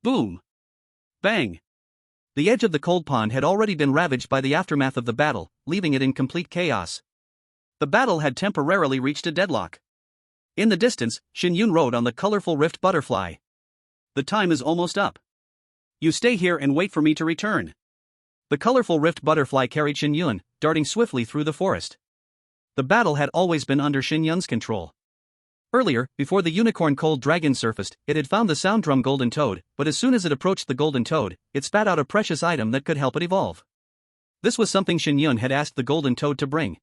Boom! Bang! The edge of the cold pond had already been ravaged by the aftermath of the battle, leaving it in complete chaos. The battle had temporarily reached a deadlock. In the distance, Shen Yun rode on the colorful rift butterfly. "The time is almost up. You stay here and wait for me to return." The colorful rift butterfly carried Shen Yun, darting swiftly through the forest. The battle had always been under Shen Yun's control. Earlier, before the unicorn cold dragon surfaced, it had found the sound drum golden toad, but as soon as it approached the golden toad, it spat out a precious item that could help it evolve. This was something Shen Yun had asked the golden toad to bring.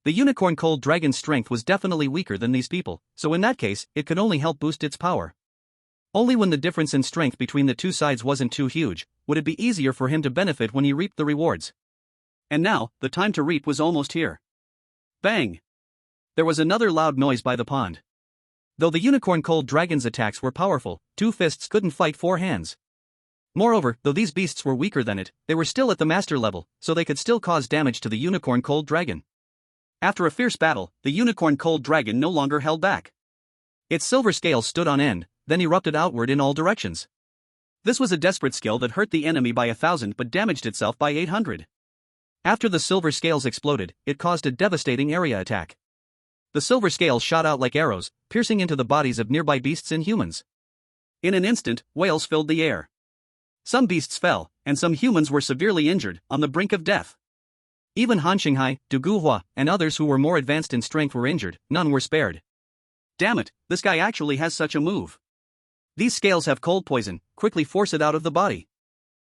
The unicorn cold dragon's strength was definitely weaker than these people, so in that case, it could only help boost its power. Only when the difference in strength between the two sides wasn't too huge, would it be easier for him to benefit when he reaped the rewards. And now, the time to reap was almost here. Bang! There was another loud noise by the pond. Though the unicorn cold dragon's attacks were powerful, two fists couldn't fight four hands. Moreover, though these beasts were weaker than it, they were still at the master level, so they could still cause damage to the unicorn cold dragon. After a fierce battle, the unicorn cold dragon no longer held back. Its silver scales stood on end, then erupted outward in all directions. This was a desperate skill that hurt the enemy by 1,000 but damaged itself by 800. After the silver scales exploded, it caused a devastating area attack. The silver scales shot out like arrows, piercing into the bodies of nearby beasts and humans. In an instant, wails filled the air. Some beasts fell, and some humans were severely injured, on the brink of death. Even Han Xinghai, Du Guhua, and others who were more advanced in strength were injured, none were spared. Damn it, this guy actually has such a move. These scales have cold poison, quickly force it out of the body.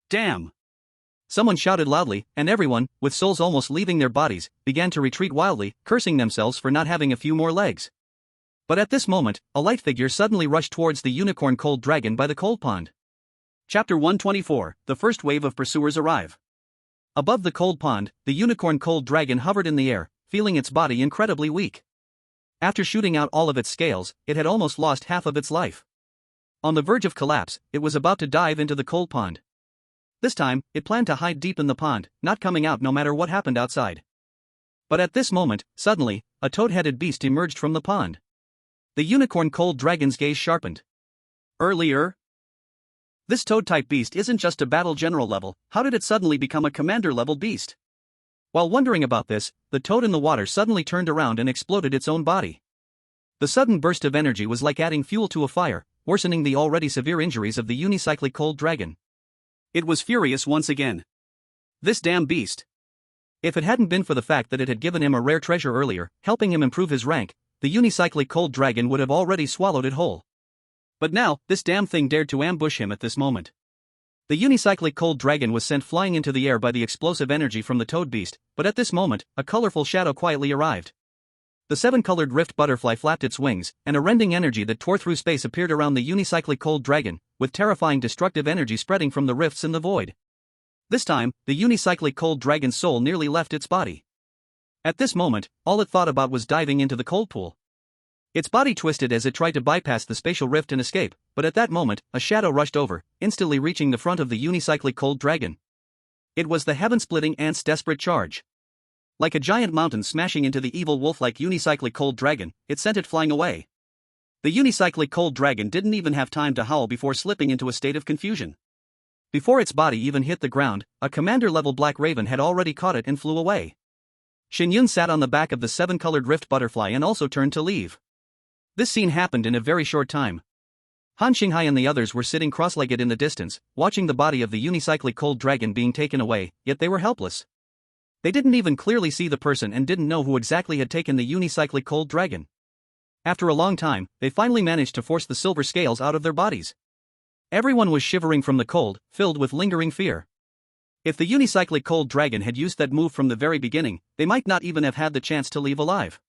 Damn! Someone shouted loudly, and everyone, with souls almost leaving their bodies, began to retreat wildly, cursing themselves for not having a few more legs. But at this moment, a light figure suddenly rushed towards the unicorn cold dragon by the cold pond. Chapter 124, The first wave of pursuers arrive. Above the cold pond, the unicorn cold dragon hovered in the air, feeling its body incredibly weak. After shooting out all of its scales, it had almost lost half of its life. On the verge of collapse, it was about to dive into the cold pond. This time, it planned to hide deep in the pond, not coming out no matter what happened outside. But at this moment, suddenly, a toad-headed beast emerged from the pond. The unicorn cold dragon's gaze sharpened. Earlier? This toad-type beast isn't just a battle general level, how did it suddenly become a commander-level beast? While wondering about this, the toad in the water suddenly turned around and exploded its own body. The sudden burst of energy was like adding fuel to a fire, worsening the already severe injuries of the unicyclic cold dragon. It was furious once again. This damn beast. If it hadn't been for the fact that it had given him a rare treasure earlier, helping him improve his rank, the unicyclic cold dragon would have already swallowed it whole. But now, this damn thing dared to ambush him at this moment. The unicyclic cold dragon was sent flying into the air by the explosive energy from the toad beast, but at this moment, a colorful shadow quietly arrived. The seven-colored rift butterfly flapped its wings, and a rending energy that tore through space appeared around the unicyclic cold dragon, with terrifying destructive energy spreading from the rifts in the void. This time, the unicyclic cold dragon's soul nearly left its body. At this moment, all it thought about was diving into the cold pool. Its body twisted as it tried to bypass the spatial rift and escape, but at that moment, a shadow rushed over, instantly reaching the front of the unicyclic cold dragon. It was the heaven-splitting ant's desperate charge. Like a giant mountain smashing into the evil wolf-like unicyclic cold dragon, it sent it flying away. The unicyclic cold dragon didn't even have time to howl before slipping into a state of confusion. Before its body even hit the ground, a commander-level black raven had already caught it and flew away. Shen Yun sat on the back of the seven-colored rift butterfly and also turned to leave. This scene happened in a very short time. Han Xinghai and the others were sitting cross-legged in the distance, watching the body of the unicyclic cold dragon being taken away, yet they were helpless. They didn't even clearly see the person and didn't know who exactly had taken the unicyclic cold dragon. After a long time, they finally managed to force the silver scales out of their bodies. Everyone was shivering from the cold, filled with lingering fear. If the unicyclic cold dragon had used that move from the very beginning, they might not even have had the chance to leave alive.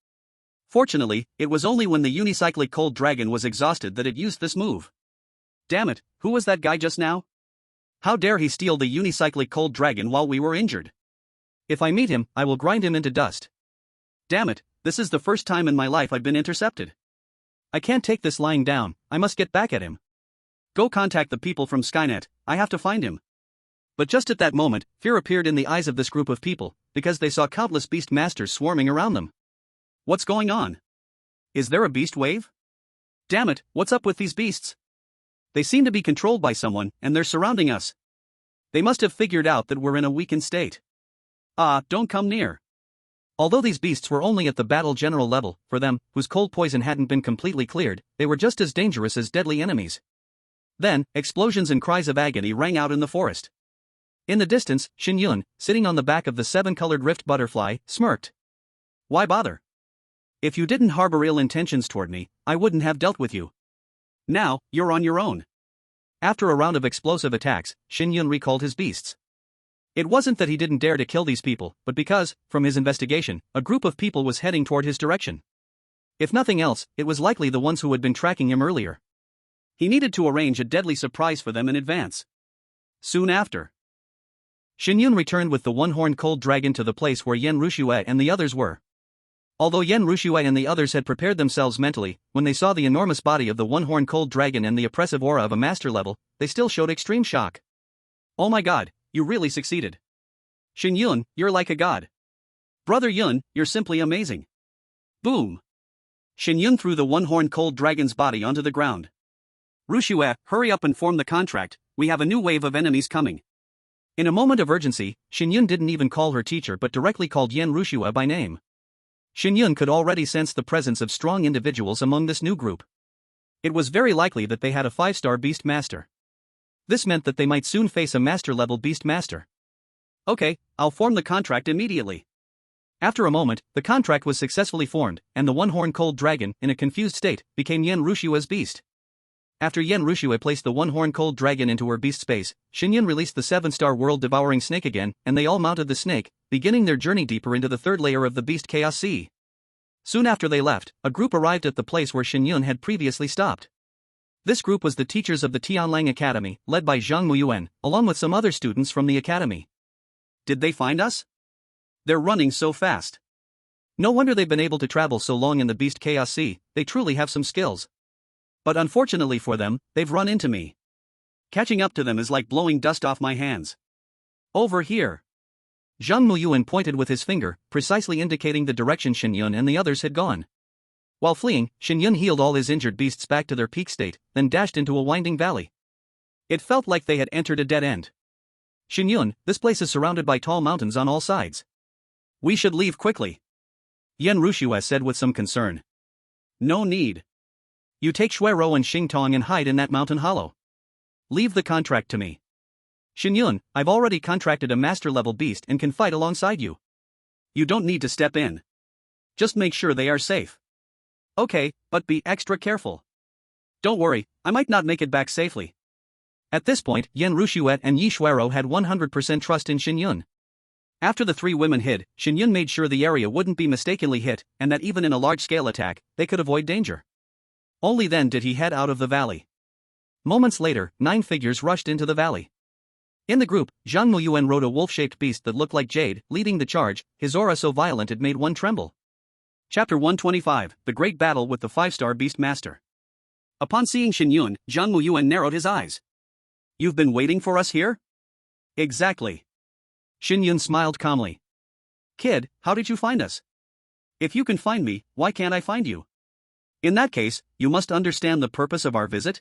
Fortunately, it was only when the unicyclic cold dragon was exhausted that it used this move. Damn it, who was that guy just now? How dare he steal the unicyclic cold dragon while we were injured? If I meet him, I will grind him into dust. Damn it, this is the first time in my life I've been intercepted. I can't take this lying down, I must get back at him. Go contact the people from Skynet, I have to find him. But just at that moment, fear appeared in the eyes of this group of people, because they saw countless beast masters swarming around them. What's going on? Is there a beast wave? Damn it, what's up with these beasts? They seem to be controlled by someone, and they're surrounding us. They must have figured out that we're in a weakened state. Don't come near. Although these beasts were only at the battle general level, for them, whose cold poison hadn't been completely cleared, they were just as dangerous as deadly enemies. Then, explosions and cries of agony rang out in the forest. In the distance, Shen Yun, sitting on the back of the seven-colored rift butterfly, smirked. Why bother? If you didn't harbor ill intentions toward me, I wouldn't have dealt with you. Now, you're on your own. After a round of explosive attacks, Shen Yun recalled his beasts. It wasn't that he didn't dare to kill these people, but because, from his investigation, a group of people was heading toward his direction. If nothing else, it was likely the ones who had been tracking him earlier. He needed to arrange a deadly surprise for them in advance. Soon after, Shen Yun returned with the one-horned cold dragon to the place where Yen Ruxue and the others were. Although Yen Ruxue and the others had prepared themselves mentally, when they saw the enormous body of the one-horned cold dragon and the oppressive aura of a master level, they still showed extreme shock. Oh my god, you really succeeded. Shen Yun, you're like a god. Brother Yun, you're simply amazing. Boom. Shen Yun threw the one-horned cold dragon's body onto the ground. Ruxue, hurry up and form the contract, we have a new wave of enemies coming. In a moment of urgency, Shen Yun didn't even call her teacher but directly called Yen Ruxue by name. Shen Yun could already sense the presence of strong individuals among this new group. It was very likely that they had a 5-star beast master. This meant that they might soon face a master-level beast master. Okay, I'll form the contract immediately. After a moment, the contract was successfully formed, and the one-horned cold dragon, in a confused state, became Yen Ruxue's beast. After Yen Rushue placed the one-horned cold dragon into her beast space, Shen Yun released the 7-star world-devouring snake again, and they all mounted the snake, beginning their journey deeper into the third layer of the beast chaos sea. Soon after they left, a group arrived at the place where Shen Yun had previously stopped. This group was the teachers of the Tianlang Academy, led by Zhang Muyuan, along with some other students from the academy. Did they find us? They're running so fast. No wonder they've been able to travel so long in the beast chaos sea, they truly have some skills. But unfortunately for them, they've run into me. Catching up to them is like blowing dust off my hands. Over here. Zhang Muyuan pointed with his finger, precisely indicating the direction Shen Yun and the others had gone. While fleeing, Shen Yun healed all his injured beasts back to their peak state, then dashed into a winding valley. It felt like they had entered a dead end. Shen Yun, this place is surrounded by tall mountains on all sides. We should leave quickly. Yen Rushue said with some concern. No need. You take Shuero and Xingtong and hide in that mountain hollow. Leave the contract to me. Shen Yun, I've already contracted a master-level beast and can fight alongside you. You don't need to step in. Just make sure they are safe. Okay, but be extra careful. Don't worry, I might not make it back safely. At this point, Yen Rushue and Yi Shuero had 100% trust in Shen Yun. After the three women hid, Shen Yun made sure the area wouldn't be mistakenly hit, and that even in a large-scale attack, they could avoid danger. Only then did he head out of the valley. Moments later, 9 figures rushed into the valley. In the group, Zhang Muyuan rode a wolf-shaped beast that looked like jade, leading the charge, his aura so violent it made one tremble. Chapter 125, The Great Battle with the 5-Star Beast Master. Upon seeing Shen Yun, Zhang Muyuan narrowed his eyes. You've been waiting for us here? Exactly. Shen Yun smiled calmly. Kid, how did you find us? If you can find me, why can't I find you? In that case, you must understand the purpose of our visit.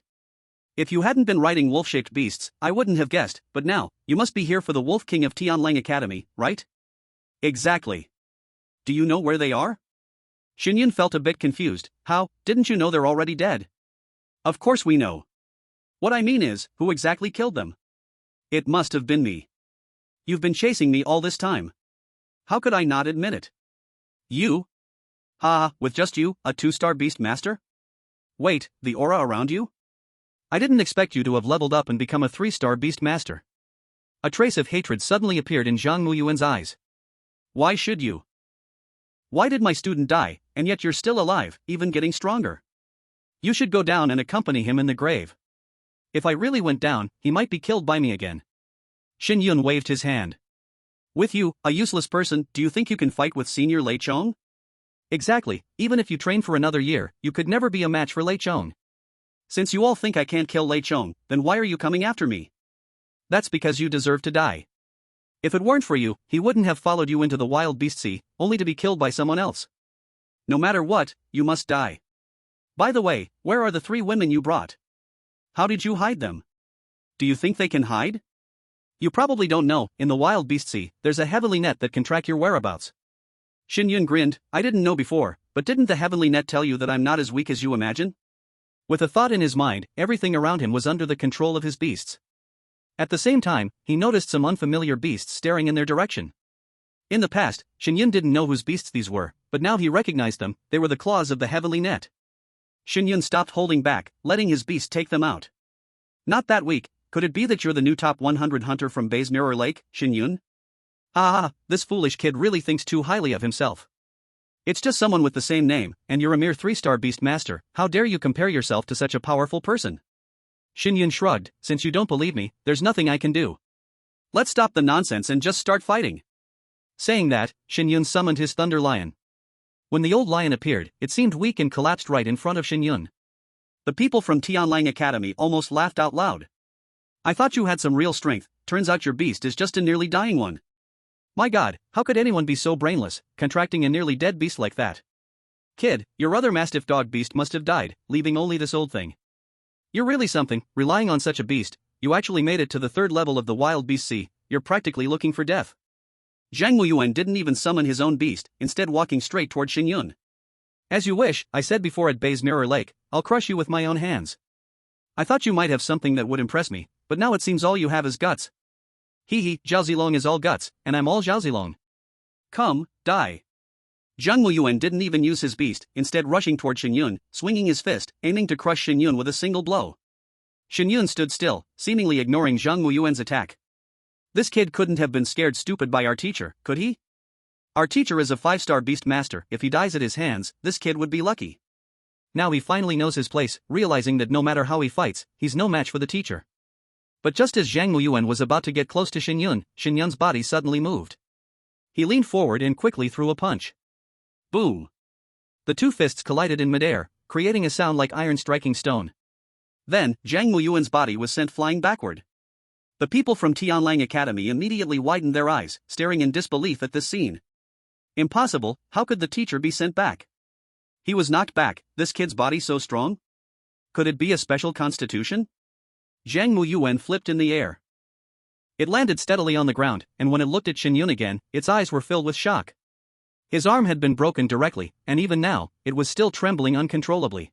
If you hadn't been riding wolf-shaped beasts, I wouldn't have guessed, but now, you must be here for the Wolf King of Tianlang Academy, right? Exactly. Do you know where they are? Shen Yun felt a bit confused. How, didn't you know they're already dead? Of course we know. What I mean is, who exactly killed them? It must have been me. You've been chasing me all this time. How could I not admit it? You? With just you, a 2-star beast master? Wait, the aura around you? I didn't expect you to have leveled up and become a 3-star beast master. A trace of hatred suddenly appeared in Zhang Muyuan's eyes. Why should you? Why did my student die, and yet you're still alive, even getting stronger? You should go down and accompany him in the grave. If I really went down, he might be killed by me again. Shen Yun waved his hand. With you, a useless person, do you think you can fight with Senior Lei Chong? Exactly, even if you train for another year, you could never be a match for Lei Chong. Since you all think I can't kill Lei Chong, then why are you coming after me? That's because you deserve to die. If it weren't for you, he wouldn't have followed you into the wild beast sea, only to be killed by someone else. No matter what, you must die. By the way, where are the 3 women you brought? How did you hide them? Do you think they can hide? You probably don't know, in the wild beast sea, there's a heavenly net that can track your whereabouts. Shen Yun grinned. I didn't know before, but didn't the heavenly net tell you that I'm not as weak as you imagine? With a thought in his mind, everything around him was under the control of his beasts. At the same time, he noticed some unfamiliar beasts staring in their direction. In the past, Shen Yun didn't know whose beasts these were, but now he recognized them. They were the claws of the heavenly net. Shen Yun stopped holding back, letting his beast take them out. Not that weak. Could it be that you're the new top 100 hunter from Bay's Mirror Lake, Shen Yun? This foolish kid really thinks too highly of himself. It's just someone with the same name, and you're a mere 3-star beast master. How dare you compare yourself to such a powerful person? Shen Yun shrugged. Since you don't believe me, there's nothing I can do. Let's stop the nonsense and just start fighting. Saying that, Shen Yun summoned his Thunder Lion. When the old lion appeared, it seemed weak and collapsed right in front of Shen Yun. The people from Tianlang Academy almost laughed out loud. I thought you had some real strength, turns out your beast is just a nearly dying one. My god, how could anyone be so brainless, contracting a nearly dead beast like that? Kid, your other mastiff dog beast must have died, leaving only this old thing. You're really something, relying on such a beast. You actually made it to the 3rd level of the wild beast sea. You're practically looking for death. Zhang Muyuan didn't even summon his own beast, instead walking straight toward Shen Yun. As you wish, I said before at Bay's Mirror Lake, I'll crush you with my own hands. I thought you might have something that would impress me, but now it seems all you have is guts. Zhao Zilong is all guts, and I'm all Zhao Zilong. Come, die. Zhang Muyuan didn't even use his beast, instead rushing toward Shen Yun, swinging his fist, aiming to crush Shen Yun with a single blow. Shen Yun stood still, seemingly ignoring Zhang Muyuan's attack. This kid couldn't have been scared stupid by our teacher, could he? Our teacher is a 5-star beast master. If he dies at his hands, this kid would be lucky. Now he finally knows his place, realizing that no matter how he fights, he's no match for the teacher. But just as Zhang Muyuan was about to get close to Shen Yun's body suddenly moved. He leaned forward and quickly threw a punch. Boom! The two fists collided in midair, creating a sound like iron striking stone. Then, Zhang Muyuan's body was sent flying backward. The people from Tianlang Academy immediately widened their eyes, staring in disbelief at this scene. Impossible, how could the teacher be sent back? He was knocked back, this kid's body so strong? Could it be a special constitution? Zhang Muyuan flipped in the air. It landed steadily on the ground, and when it looked at Shen Yun again, its eyes were filled with shock. His arm had been broken directly, and even now, it was still trembling uncontrollably.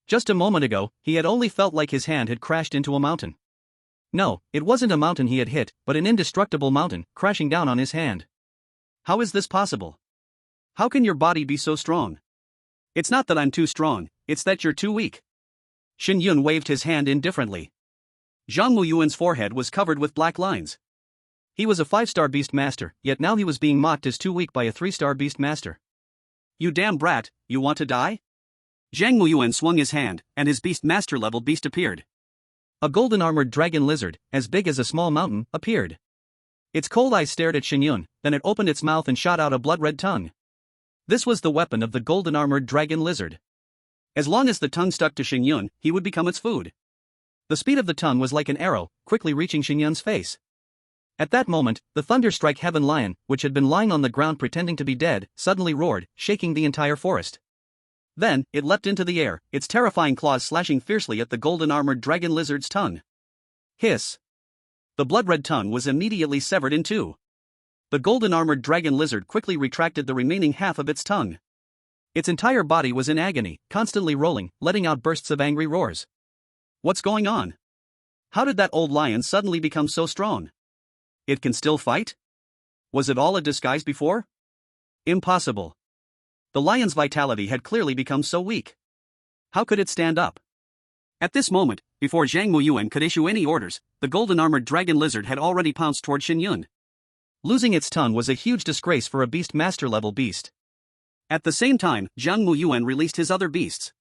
Just a moment ago, he had only felt like his hand had crashed into a mountain. No, it wasn't a mountain he had hit, but an indestructible mountain, crashing down on his hand. How is this possible? How can your body be so strong? It's not that I'm too strong, it's that you're too weak. Shen Yun waved his hand indifferently. Zhang Muyuan's forehead was covered with black lines. He was a 5-star beast master, yet now he was being mocked as too weak by a 3-star beast master. You damn brat, you want to die? Zhang Muyuan swung his hand, and his beast master level beast appeared. A golden armored dragon lizard, as big as a small mountain, appeared. Its cold eyes stared at Shen Yun, then it opened its mouth and shot out a blood-red tongue. This was the weapon of the golden armored dragon lizard. As long as the tongue stuck to Shen Yun, he would become its food. The speed of the tongue was like an arrow, quickly reaching Shen Yun's face. At that moment, the Thunderstrike Heaven Lion, which had been lying on the ground pretending to be dead, suddenly roared, shaking the entire forest. Then, it leapt into the air, its terrifying claws slashing fiercely at the golden-armored dragon lizard's tongue. Hiss! The blood-red tongue was immediately severed in two. The golden-armored dragon lizard quickly retracted the remaining half of its tongue. Its entire body was in agony, constantly rolling, letting out bursts of angry roars. What's going on? How did that old lion suddenly become so strong? It can still fight? Was it all a disguise before? Impossible. The lion's vitality had clearly become so weak. How could it stand up? At this moment, before Zhang Muyuan could issue any orders, the golden-armored dragon lizard had already pounced toward Shen Yun. Losing its tongue was a huge disgrace for a beast master-level beast. At the same time, Zhang Muyuan released his other beasts.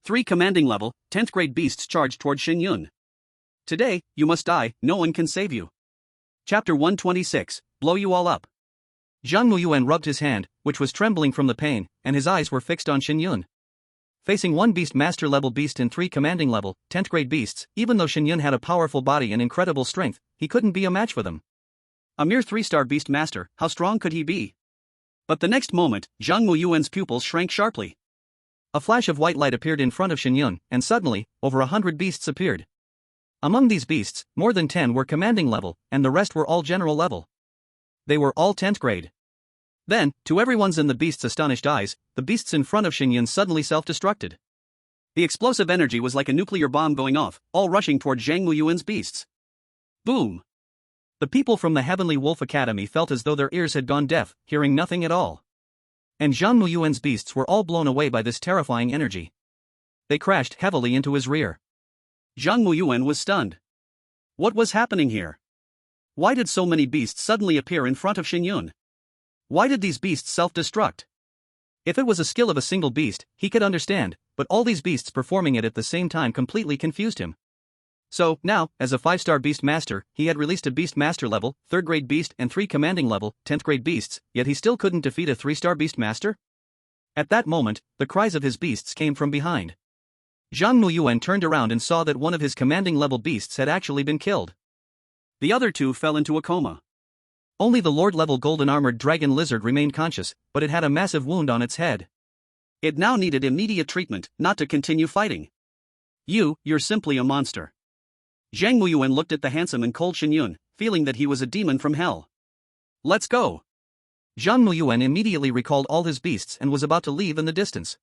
3 commanding level, 10th grade beasts charged toward Shen Yun. Today, you must die, no one can save you. Chapter 126, Blow You All Up. Zhang Muyuan rubbed his hand, which was trembling from the pain, and his eyes were fixed on Shen Yun. Facing 1 beast master level beast and 3 commanding level, 10th grade beasts, even though Shen Yun had a powerful body and incredible strength, he couldn't be a match for them. A mere 3-star beast master, how strong could he be? But the next moment, Zhang Muyuan's pupils shrank sharply. A flash of white light appeared in front of Shen Yun, and suddenly, over 100 beasts appeared. Among these beasts, more than 10 were commanding level, and the rest were all general level. They were all 10th grade. Then, to everyone's and the beasts' astonished eyes, the beasts in front of Shen Yun suddenly self-destructed. The explosive energy was like a nuclear bomb going off, all rushing toward Zhang Muyuan's beasts. Boom! The people from the Heavenly Wolf Academy felt as though their ears had gone deaf, hearing nothing at all. And Zhang Muyuan's beasts were all blown away by this terrifying energy. They crashed heavily into his rear. Zhang Muyuan was stunned. What was happening here? Why did so many beasts suddenly appear in front of Shen Yun? Why did these beasts self-destruct? If it was a skill of a single beast, he could understand, but all these beasts performing it at the same time completely confused him. So, now, as a 5-star beast master, he had released a beast master level, 3rd grade beast and 3 commanding level, 10th grade beasts, yet he still couldn't defeat a 3-star beast master? At that moment, the cries of his beasts came from behind. Zhang Muyuan turned around and saw that one of his commanding level beasts had actually been killed. The other 2 fell into a coma. Only the Lord-level golden-armored dragon lizard remained conscious, but it had a massive wound on its head. It now needed immediate treatment, not to continue fighting. You're simply a monster. Zhang Muyuan looked at the handsome and cold Shen Yun, feeling that he was a demon from hell. Let's go. Zhang Muyuan immediately recalled all his beasts and was about to leave in the distance.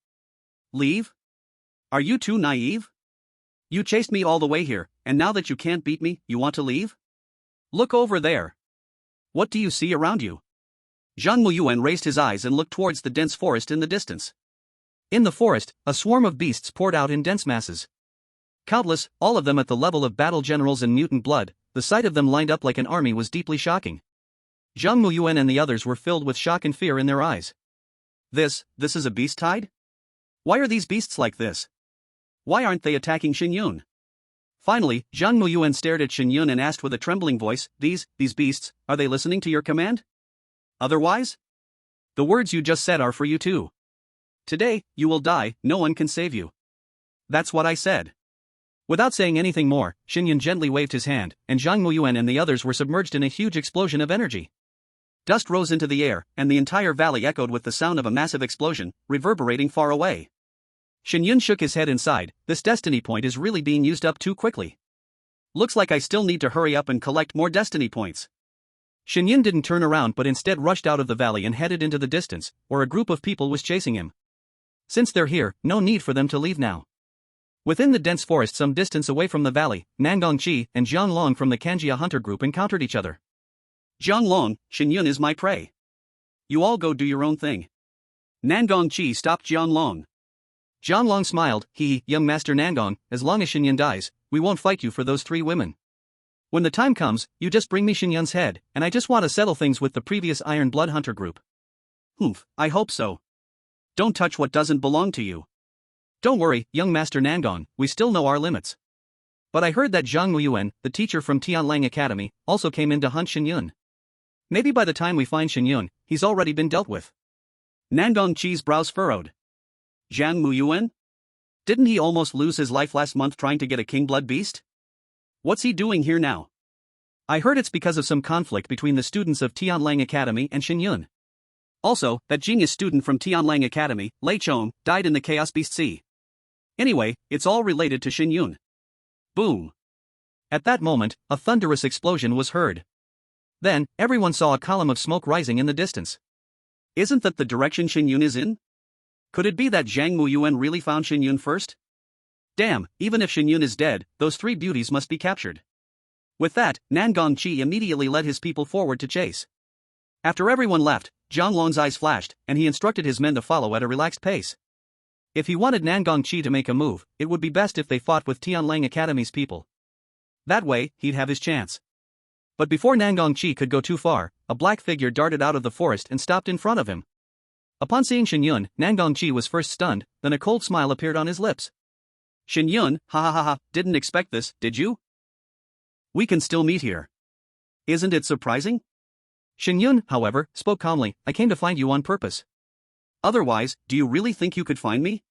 Leave? Are you too naive? You chased me all the way here, and now that you can't beat me, you want to leave? Look over there. What do you see around you? Zhang Muyuan raised his eyes and looked towards the dense forest in the distance. In the forest, a swarm of beasts poured out in dense masses. Countless, all of them at the level of battle generals in mutant blood, the sight of them lined up like an army was deeply shocking. Zhang Muyuan and the others were filled with shock and fear in their eyes. This is a beast tide? Why are these beasts like this? Why aren't they attacking Shen Yun? Finally, Zhang Muyuan stared at Shen Yun and asked with a trembling voice, These beasts, are they listening to your command? Otherwise? The words you just said are for you too. Today, you will die, no one can save you. That's what I said. Without saying anything more, Shen Yun gently waved his hand, and Zhang Muyuan and the others were submerged in a huge explosion of energy. Dust rose into the air, and the entire valley echoed with the sound of a massive explosion, reverberating far away. Shen Yun shook his head inside. This destiny point is really being used up too quickly. Looks like I still need to hurry up and collect more destiny points. Shen Yun didn't turn around but instead rushed out of the valley and headed into the distance, where a group of people was chasing him. Since they're here, no need for them to leave now. Within the dense forest some distance away from the valley, Nangongqi and Jiang Long from the Kanjia hunter group encountered each other. Jiang Long, Shen Yun is my prey. You all go do your own thing. Nangongqi stopped Jiang Long. Jiang Long smiled, young master Nangong, as long as Shen Yun dies, we won't fight you for those 3 women. When the time comes, you just bring me Shen Yun's head, and I just want to settle things with the previous Iron Blood hunter group. I hope so. Don't touch what doesn't belong to you. Don't worry, young master Nangong, we still know our limits. But I heard that Zhang Muyuan, the teacher from Tianlang Academy, also came in to hunt Shen Yun. Maybe by the time we find Shen Yun, he's already been dealt with. Nangongqi's brows furrowed. Zhang Muyuan? Didn't he almost lose his life last month trying to get a king blood beast? What's he doing here now? I heard it's because of some conflict between the students of Tianlang Academy and Shen Yun. Also, that genius student from Tianlang Academy, Lei Chong, died in the Chaos Beast Sea. Anyway, it's all related to Shen Yun. Boom. At that moment, a thunderous explosion was heard. Then, everyone saw a column of smoke rising in the distance. Isn't that the direction Shen Yun is in? Could it be that Zhang Muyuan really found Shen Yun first? Damn, even if Shen Yun is dead, those 3 beauties must be captured. With that, Nangongqi immediately led his people forward to chase. After everyone left, Jiang Long's eyes flashed, and he instructed his men to follow at a relaxed pace. If he wanted Nangongqi to make a move, it would be best if they fought with Tianlang Academy's people. That way, he'd have his chance. But before Nangongqi could go too far, a black figure darted out of the forest and stopped in front of him. Upon seeing Shen Yun, Nangongqi was first stunned, then a cold smile appeared on his lips. Shen Yun, didn't expect this, did you? We can still meet here. Isn't it surprising? Shen Yun, however, spoke calmly, I came to find you on purpose. Otherwise, do you really think you could find me?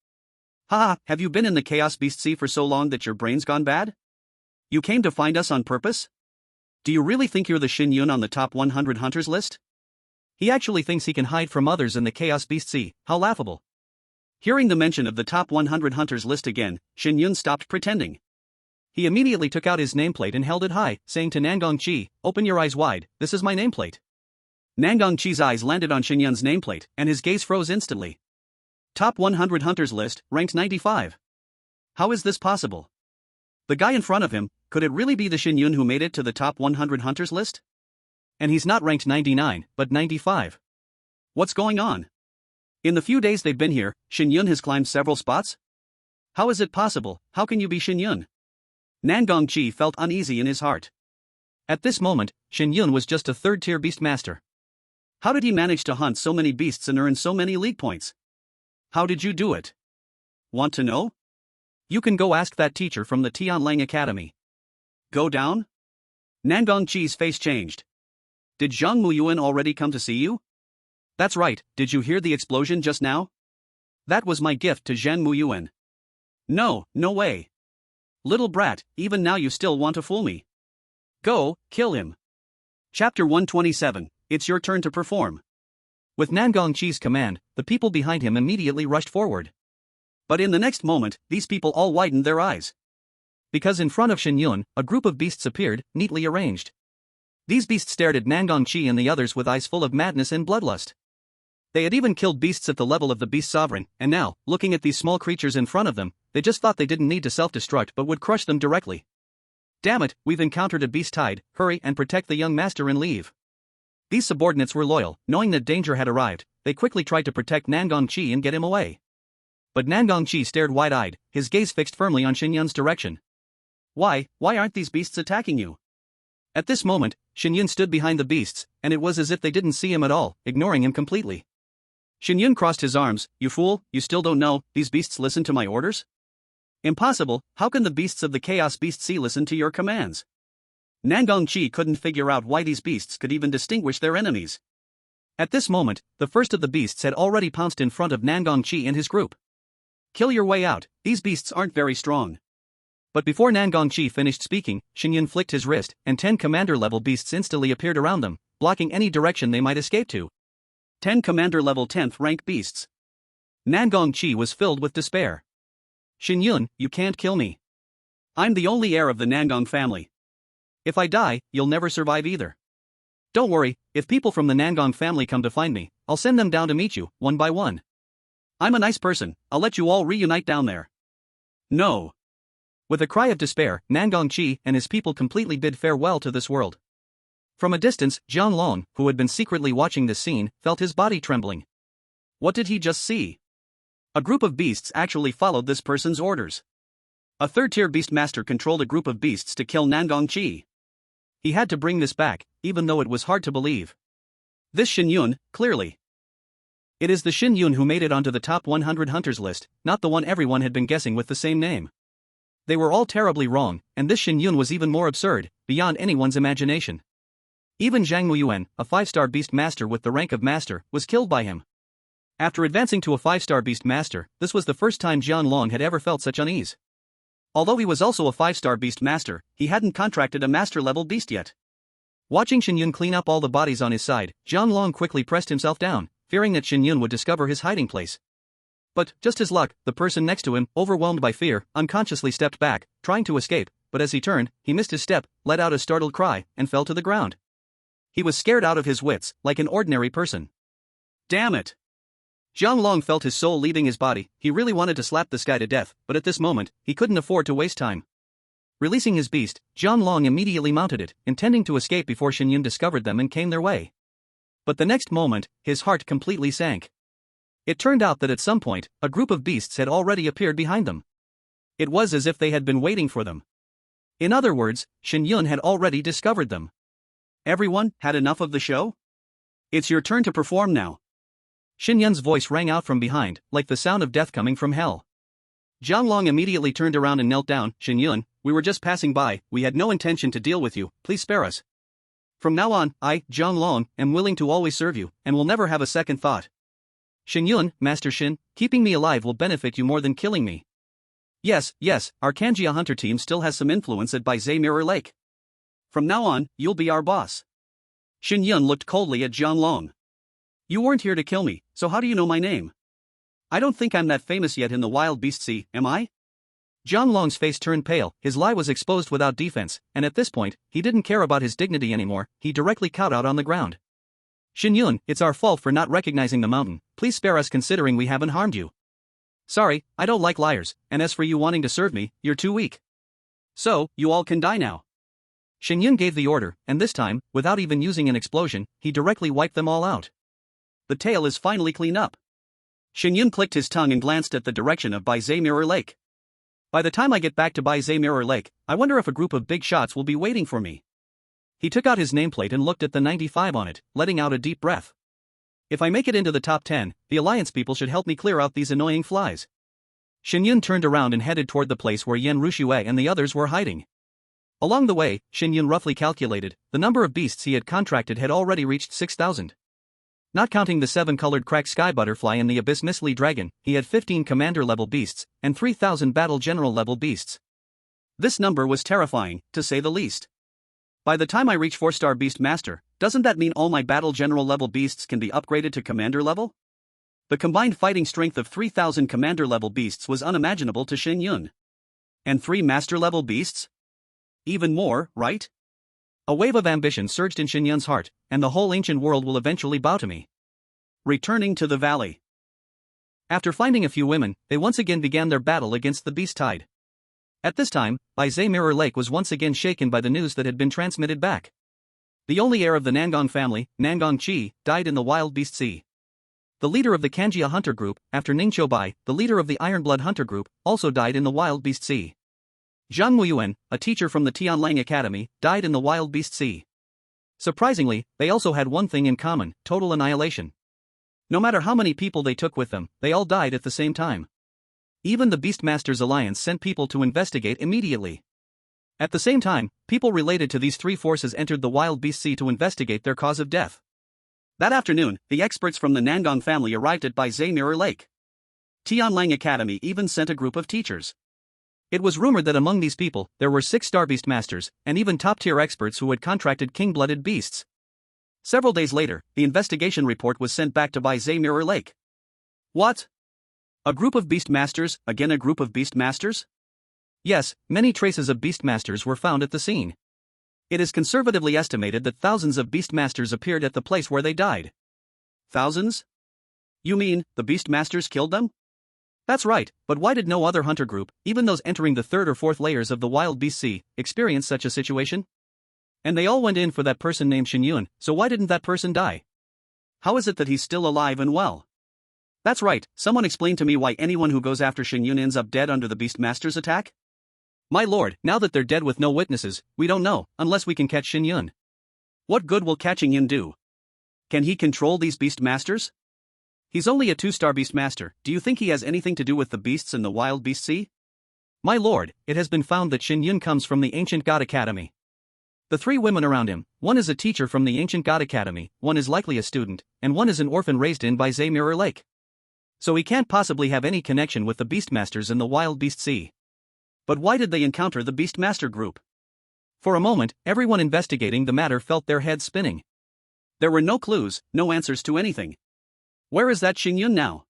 Have you been in the Chaos Beast Sea for so long that your brain's gone bad? You came to find us on purpose? Do you really think you're the Shen Yun on the top 100 hunters list? He actually thinks he can hide from others in the Chaos Beast Sea, how laughable. Hearing the mention of the top 100 hunters list again, Shen Yun stopped pretending. He immediately took out his nameplate and held it high, saying to Nangongqi, open your eyes wide, this is my nameplate. Nangongqi's eyes landed on Shen Yun's nameplate, and his gaze froze instantly. Top 100 hunters list, ranked 95. How is this possible? The guy in front of him, could it really be the Shen Yun who made it to the top 100 hunters list? And he's not ranked 99, but 95. What's going on? In the few days they've been here, Shen Yun has climbed several spots? How is it possible? How can you be Shen Yun? Nangongqi felt uneasy in his heart. At this moment, Shen Yun was just a 3rd-tier beast master. How did he manage to hunt so many beasts and earn so many league points? How did you do it? Want to know? You can go ask that teacher from the Tianlang Academy. Go down? Nangongqi's face changed. Did Zhang Muyuan already come to see you? That's right, did you hear the explosion just now? That was my gift to Zhang Muyuan. No way. Little brat, even now you still want to fool me. Go, kill him. Chapter 127, it's your turn to perform. With Nangongqi's command, the people behind him immediately rushed forward. But in the next moment, these people all widened their eyes. Because in front of Shen Yun, a group of beasts appeared, neatly arranged. These beasts stared at Nangongqi and the others with eyes full of madness and bloodlust. They had even killed beasts at the level of the beast sovereign, and now, looking at these small creatures in front of them, they just thought they didn't need to self-destruct but would crush them directly. Damn it, we've encountered a beast tide, hurry and protect the young master and leave. These subordinates were loyal, knowing that danger had arrived, they quickly tried to protect Nangongqi and get him away. But Nangongqi stared wide-eyed, his gaze fixed firmly on Shen Yun's direction. Why aren't these beasts attacking you? At this moment, Shen Yun stood behind the beasts, and it was as if they didn't see him at all, ignoring him completely. Shen Yun crossed his arms. You fool, you still don't know, these beasts listen to my orders? Impossible, how can the beasts of the Chaos Beast Sea listen to your commands? Nangong Chi couldn't figure out why these beasts could even distinguish their enemies. At this moment, the first of the beasts had already pounced in front of Nangong Chi and his group. Kill your way out, these beasts aren't very strong. But before Nangong Chi finished speaking, Shen Yun flicked his wrist, and 10 commander-level beasts instantly appeared around them, blocking any direction they might escape to. 10 commander-level 10th rank beasts. Nangong Chi was filled with despair. Shen Yun, you can't kill me. I'm the only heir of the Nangong family. If I die, you'll never survive either. Don't worry, if people from the Nangong family come to find me, I'll send them down to meet you, one by one. I'm a nice person, I'll let you all reunite down there. No. With a cry of despair, Nangong Chi and his people completely bid farewell to this world. From a distance, Jianlong, who had been secretly watching this scene, felt his body trembling. What did he just see? A group of beasts actually followed this person's orders. A third-tier beast master controlled a group of beasts to kill Nangong Chi. He had to bring this back, even though it was hard to believe. This Shen Yun, clearly. It is the Shen Yun who made it onto the top 100 hunters list, not the one everyone had been guessing with the same name. They were all terribly wrong, and this Shen Yun was even more absurd, beyond anyone's imagination. Even Zhang Muyuan, a 5-star beast master with the rank of master, was killed by him. After advancing to a 5-star beast master, this was the first time Jianlong had ever felt such unease. Although he was also a 5-star beast master, he hadn't contracted a master-level beast yet. Watching Shen Yun clean up all the bodies on his side, Jianlong quickly pressed himself down, fearing that Shen Yun would discover his hiding place. But, just his luck, the person next to him, overwhelmed by fear, unconsciously stepped back, trying to escape, but as he turned, he missed his step, let out a startled cry, and fell to the ground. He was scared out of his wits, like an ordinary person. Damn it! Jianlong felt his soul leaving his body. He really wanted to slap this guy to death, but at this moment, he couldn't afford to waste time. Releasing his beast, Jianlong immediately mounted it, intending to escape before Shen Yun discovered them and came their way. But the next moment, his heart completely sank. It turned out that at some point, a group of beasts had already appeared behind them. It was as if they had been waiting for them. In other words, Shen Yun had already discovered them. Everyone, had enough of the show? It's your turn to perform now. Shen Yun's voice rang out from behind, like the sound of death coming from hell. Jianlong immediately turned around and knelt down. Shen Yun, we were just passing by, we had no intention to deal with you, please spare us. From now on, I, Jianlong, am willing to always serve you, and will never have a second thought. Shen Yun, Master Shen, keeping me alive will benefit you more than killing me. Yes, our Kanjia hunter team still has some influence at Baizhe Mirror Lake. From now on, you'll be our boss. Shen Yun looked coldly at Jianlong. You weren't here to kill me, so how do you know my name? I don't think I'm that famous yet in the wild beast sea, am I? Jianlong's face turned pale, his lie was exposed without defense, and at this point, he didn't care about his dignity anymore, he directly kowtowed on the ground. Shen Yun, it's our fault for not recognizing the mountain, please spare us considering we haven't harmed you. Sorry, I don't like liars, and as for you wanting to serve me, you're too weak. So, you all can die now. Shen Yun gave the order, and this time, without even using an explosion, he directly wiped them all out. The tail is finally cleaned up. Shen Yun clicked his tongue and glanced at the direction of Baizhe Mirror Lake. By the time I get back to Baizhe Mirror Lake, I wonder if a group of big shots will be waiting for me. He took out his nameplate and looked at the 95 on it, letting out a deep breath. If I make it into the top 10, the Alliance people should help me clear out these annoying flies. Shen Yun turned around and headed toward the place where Yan Ruxue and the others were hiding. Along the way, Shen Yun roughly calculated, the number of beasts he had contracted had already reached 6,000. Not counting the 7-colored cracked sky butterfly and the abyss mistly dragon, he had 15 commander-level beasts, and 3,000 battle general-level beasts. This number was terrifying, to say the least. By the time I reach 4-star beast master, doesn't that mean all my battle general-level beasts can be upgraded to commander level? The combined fighting strength of 3,000 commander-level beasts was unimaginable to Shen Yun. And 3 master-level beasts? Even more, right? A wave of ambition surged in Shen Yun's heart, and the whole ancient world will eventually bow to me. Returning to the valley. After finding a few women, they once again began their battle against the beast tide. At this time, Baizhe Mirror Lake was once again shaken by the news that had been transmitted back. The only heir of the Nangong family, Nangong Chi, died in the wild beast sea. The leader of the Kanjia hunter group, after Ning Choubai, the leader of the Ironblood hunter group, also died in the wild beast sea. Zhang Yuen, a teacher from the Tianlang Academy, died in the wild beast sea. Surprisingly, they also had one thing in common: total annihilation. No matter how many people they took with them, they all died at the same time. Even the Beastmasters Alliance sent people to investigate immediately. At the same time, people related to these three forces entered the wild beast sea to investigate their cause of death. That afternoon, the experts from the Nangong family arrived at Baizhe Mirror Lake. Tianlang Academy even sent a group of teachers. It was rumored that among these people, there were 6 star beastmasters, and even top-tier experts who had contracted king-blooded beasts. Several days later, the investigation report was sent back to Baizhe Mirror Lake. What? A group of beastmasters, again a group of beastmasters? Yes, many traces of beastmasters were found at the scene. It is conservatively estimated that thousands of beastmasters appeared at the place where they died. Thousands? You mean, the beastmasters killed them? That's right, but why did no other hunter group, even those entering the 3rd or 4th layers of the wild beast sea, experience such a situation? And they all went in for that person named Shen Yun, so why didn't that person die? How is it that he's still alive and well? That's right, someone explain to me why anyone who goes after Shen Yun ends up dead under the beastmaster's attack? My lord, now that they're dead with no witnesses, we don't know, unless we can catch Shen Yun. What good will catching him do? Can he control these beastmasters? He's only a 2-star beastmaster. Do you think he has anything to do with the beasts in the wild beast sea? My lord, it has been found that Shen Yun comes from the ancient god academy. The 3 women around him, one is a teacher from the ancient god academy, one is likely a student, and one is an orphan raised in Baizhe Mirror Lake. So he can't possibly have any connection with the beastmasters in the wild beast sea. But why did they encounter the beastmaster group? For a moment, everyone investigating the matter felt their heads spinning. There were no clues, no answers to anything. Where is that Shen Yun now?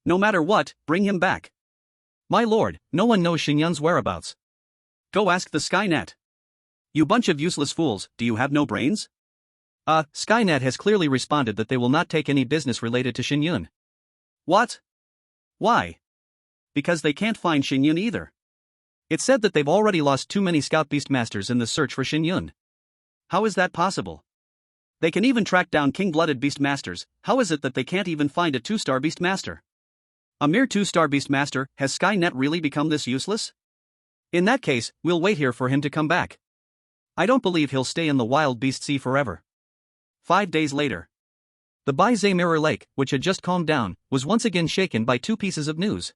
No matter what, bring him back. My lord, no one knows Shen Yun's whereabouts. Go ask the Skynet. You bunch of useless fools, do you have no brains? Skynet has clearly responded that they will not take any business related to Shen Yun. What? Why? Because they can't find Shen Yun either. It said that they've already lost too many scout beastmasters in the search for Shen Yun. How is that possible? They can even track down king-blooded beastmasters. How is it that they can't even find a 2-star beastmaster? A mere 2-star beastmaster, has Skynet really become this useless? In that case, we'll wait here for him to come back. I don't believe he'll stay in the wild beast sea forever. 5 days later. The Baizhe Mirror Lake, which had just calmed down, was once again shaken by 2 pieces of news.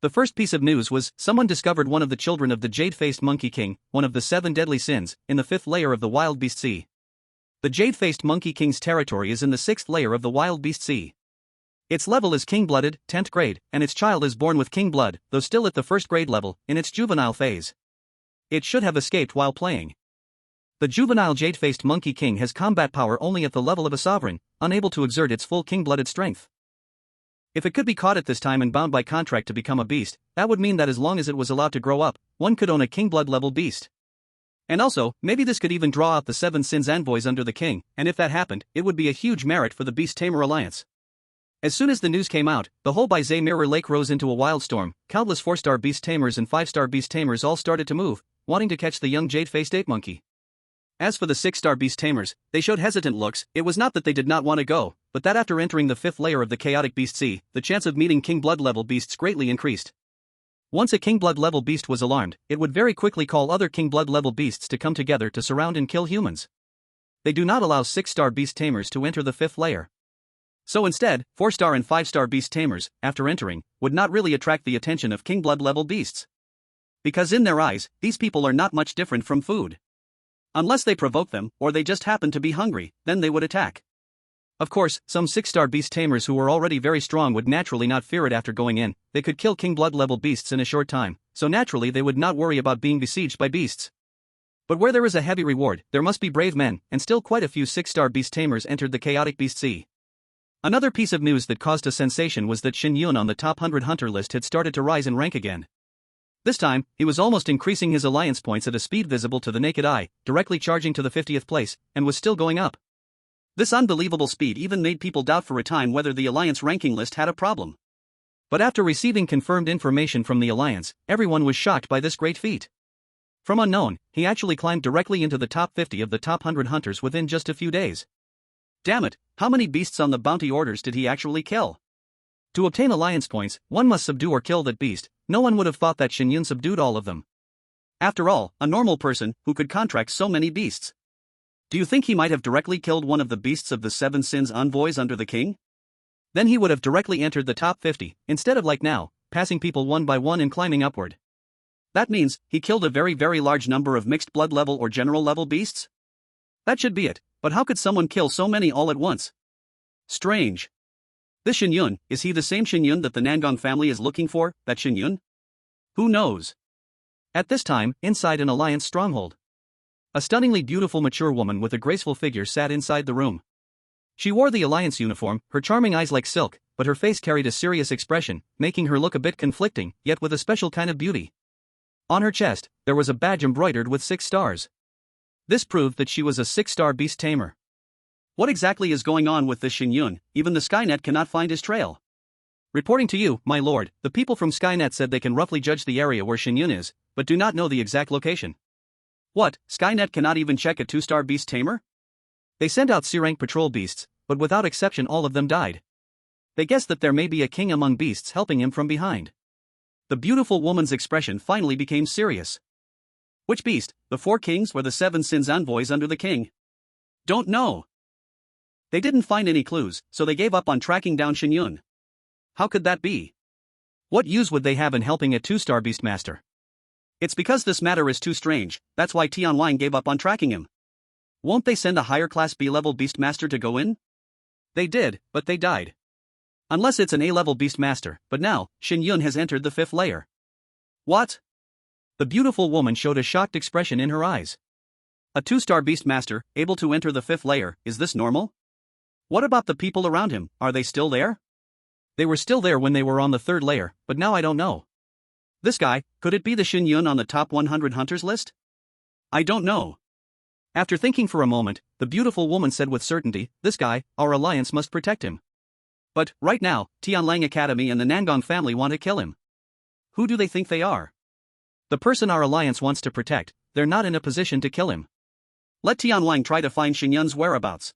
The first piece of news was, someone discovered one of the children of the Jade-Faced Monkey King, one of the 7 deadly sins, in the 5th layer of the wild beast sea. The Jade-Faced Monkey King's territory is in the 6th layer of the wild beast sea. Its level is king-blooded, 10th grade, and its child is born with king blood, though still at the 1st grade level, in its juvenile phase. It should have escaped while playing. The juvenile Jade-Faced Monkey King has combat power only at the level of a sovereign, unable to exert its full king-blooded strength. If it could be caught at this time and bound by contract to become a beast, that would mean that as long as it was allowed to grow up, one could own a king blood level beast. And also, maybe this could even draw out the 7 sins envoys under the king, and if that happened, it would be a huge merit for the Beast-Tamer Alliance. As soon as the news came out, the whole Baizhe Mirror Lake rose into a wildstorm. Countless 4-star beast tamers and 5-star beast tamers all started to move, wanting to catch the young jade-faced ape monkey. As for the 6-star beast tamers, they showed hesitant looks. It was not that they did not want to go, but that after entering the 5th layer of the chaotic beast sea, the chance of meeting king blood level beasts greatly increased. Once a king blood level beast was alarmed, it would very quickly call other king blood level beasts to come together to surround and kill humans. They do not allow 6-star beast tamers to enter the 5th layer. So instead, 4-star and 5-star beast tamers, after entering, would not really attract the attention of king blood level beasts. Because in their eyes, these people are not much different from food. Unless they provoke them, or they just happen to be hungry, then they would attack. Of course, some 6-star beast tamers who were already very strong would naturally not fear it after going in. They could kill king blood level beasts in a short time, so naturally they would not worry about being besieged by beasts. But where there is a heavy reward, there must be brave men, and still quite a few 6-star beast tamers entered the chaotic beast sea. Another piece of news that caused a sensation was that Shen Yun on the top 100 hunter list had started to rise in rank again. This time, he was almost increasing his alliance points at a speed visible to the naked eye, directly charging to the 50th place, and was still going up. This unbelievable speed even made people doubt for a time whether the alliance ranking list had a problem. But after receiving confirmed information from the alliance, everyone was shocked by this great feat. From unknown, he actually climbed directly into the top 50 of the top 100 hunters within just a few days. Damn it, how many beasts on the bounty orders did he actually kill? To obtain alliance points, one must subdue or kill that beast. No one would have thought that Shen Yun subdued all of them. After all, a normal person who could contract so many beasts. Do you think he might have directly killed one of the beasts of the 7 sins envoys under the king? Then he would have directly entered the top 50, instead of like now, passing people one by one and climbing upward. That means, he killed a very large number of mixed blood level or general level beasts? That should be it, but how could someone kill so many all at once? Strange. This Shen Yun, is he the same Shen Yun that the Nangong family is looking for, that Shen Yun? Who knows? At this time, inside an alliance stronghold, a stunningly beautiful mature woman with a graceful figure sat inside the room. She wore the alliance uniform, her charming eyes like silk, but her face carried a serious expression, making her look a bit conflicting, yet with a special kind of beauty. On her chest, there was a badge embroidered with 6 stars. This proved that she was a 6-star beast tamer. What exactly is going on with this Shen Yun? Even the Skynet cannot find his trail. Reporting to you, my lord, the people from Skynet said they can roughly judge the area where Shen Yun is, but do not know the exact location. What, Skynet cannot even check a 2-star beast tamer? They sent out C-rank patrol beasts, but without exception all of them died. They guessed that there may be a king among beasts helping him from behind. The beautiful woman's expression finally became serious. Which beast, the 4 kings or the 7 sins envoys under the king? Don't know. They didn't find any clues, so they gave up on tracking down Shen Yun. How could that be? What use would they have in helping a 2-star beastmaster? It's because this matter is too strange, that's why Tianwang gave up on tracking him. Won't they send a higher class B-level beastmaster to go in? They did, but they died. Unless it's an A-level beastmaster, but now, Shen Yun has entered the 5th layer. What? The beautiful woman showed a shocked expression in her eyes. A 2-star beastmaster, able to enter the 5th layer, is this normal? What about the people around him, are they still there? They were still there when they were on the 3rd layer, but now I don't know. This guy, could it be the Shen Yun on the top 100 hunters list? I don't know. After thinking for a moment, the beautiful woman said with certainty, this guy, our alliance must protect him. But, right now, Tianlang Academy and the Nangong family want to kill him. Who do they think they are? The person our alliance wants to protect, they're not in a position to kill him. Let Tianlang try to find Shen Yun's whereabouts.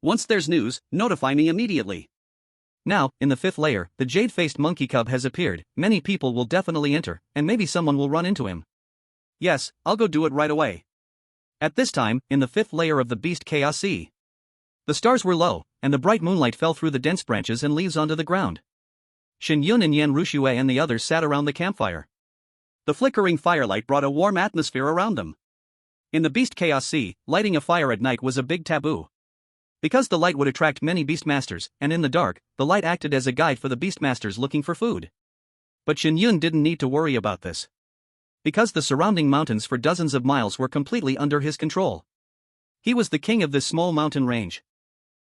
Once there's news, notify me immediately. Now, in the 5th layer, the jade-faced monkey cub has appeared. Many people will definitely enter, and maybe someone will run into him. Yes, I'll go do it right away. At this time, in the 5th layer of the Beast Chaos Sea, the stars were low, and the bright moonlight fell through the dense branches and leaves onto the ground. Shen Yun and Yan Ruxue and the others sat around the campfire. The flickering firelight brought a warm atmosphere around them. In the Beast Chaos Sea, lighting a fire at night was a big taboo. Because the light would attract many beastmasters, and in the dark, the light acted as a guide for the beastmasters looking for food. But Shen Yun didn't need to worry about this. Because the surrounding mountains for dozens of miles were completely under his control. He was the king of this small mountain range.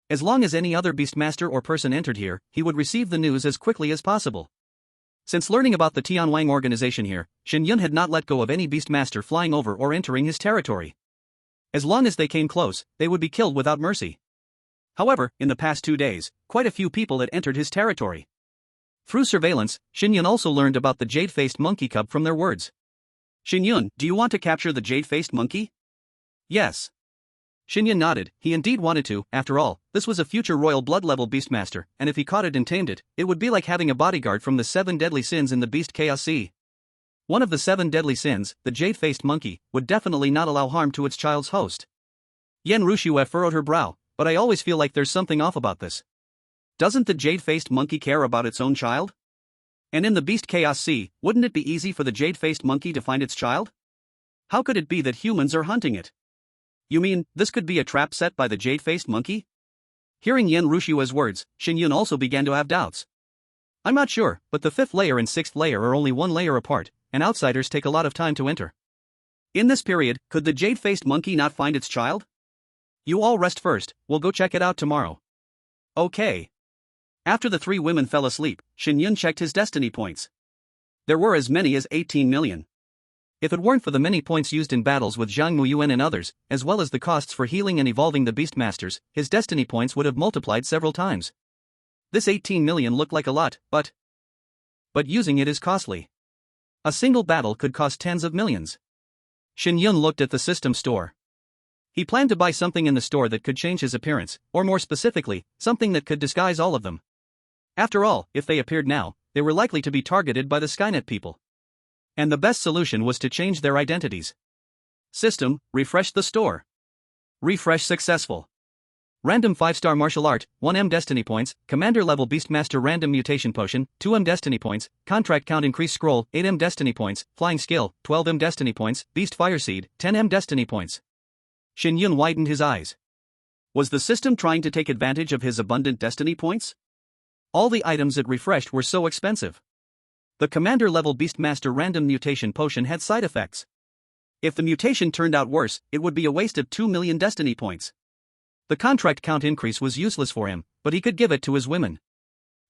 As long as any other beastmaster or person entered here, he would receive the news as quickly as possible. Since learning about the Tianwang organization here, Shen Yun had not let go of any beastmaster flying over or entering his territory. As long as they came close, they would be killed without mercy. However, in the past 2 days, quite a few people had entered his territory. Through surveillance, Shen Yun also learned about the jade-faced monkey cub from their words. Shen Yun, do you want to capture the jade-faced monkey? Yes. Shen Yun nodded, he indeed wanted to. After all, this was a future royal blood-level beastmaster, and if he caught it and tamed it, it would be like having a bodyguard from the 7 deadly sins in the Beast Chaos Sea. One of the 7 deadly sins, the jade-faced monkey, would definitely not allow harm to its child's host. Yan Ruxue furrowed her brow. But I always feel like there's something off about this. Doesn't the jade-faced monkey care about its own child? And in the Beast Chaos Sea, wouldn't it be easy for the jade-faced monkey to find its child? How could it be that humans are hunting it? You mean, this could be a trap set by the jade-faced monkey? Hearing Yan Ruxue's words, Shen Yun also began to have doubts. I'm not sure, but the 5th layer and 6th layer are only 1 layer apart, and outsiders take a lot of time to enter. In this period, could the jade-faced monkey not find its child? You all rest first, we'll go check it out tomorrow. Okay. After the 3 women fell asleep, Shen Yun checked his destiny points. There were as many as 18 million. If it weren't for the many points used in battles with Zhang Muyuan and others, as well as the costs for healing and evolving the beastmasters, his destiny points would have multiplied several times. This 18 million looked like a lot, but using it is costly. A single battle could cost tens of millions. Shen Yun looked at the system store. He planned to buy something in the store that could change his appearance, or more specifically, something that could disguise all of them. After all, if they appeared now, they were likely to be targeted by the Skynet people. And the best solution was to change their identities. System, refresh the store. Refresh successful. Random 5-star martial art, 1M destiny points, commander level beastmaster random mutation potion, 2M destiny points, contract count increase scroll, 8M destiny points, flying skill, 12M destiny points, beast fire seed, 10M destiny points. Shen Yun widened his eyes. Was the system trying to take advantage of his abundant destiny points? All the items it refreshed were so expensive. The commander level beastmaster random mutation potion had side effects. If the mutation turned out worse, it would be a waste of 2 million destiny points. The contract count increase was useless for him, but he could give it to his women.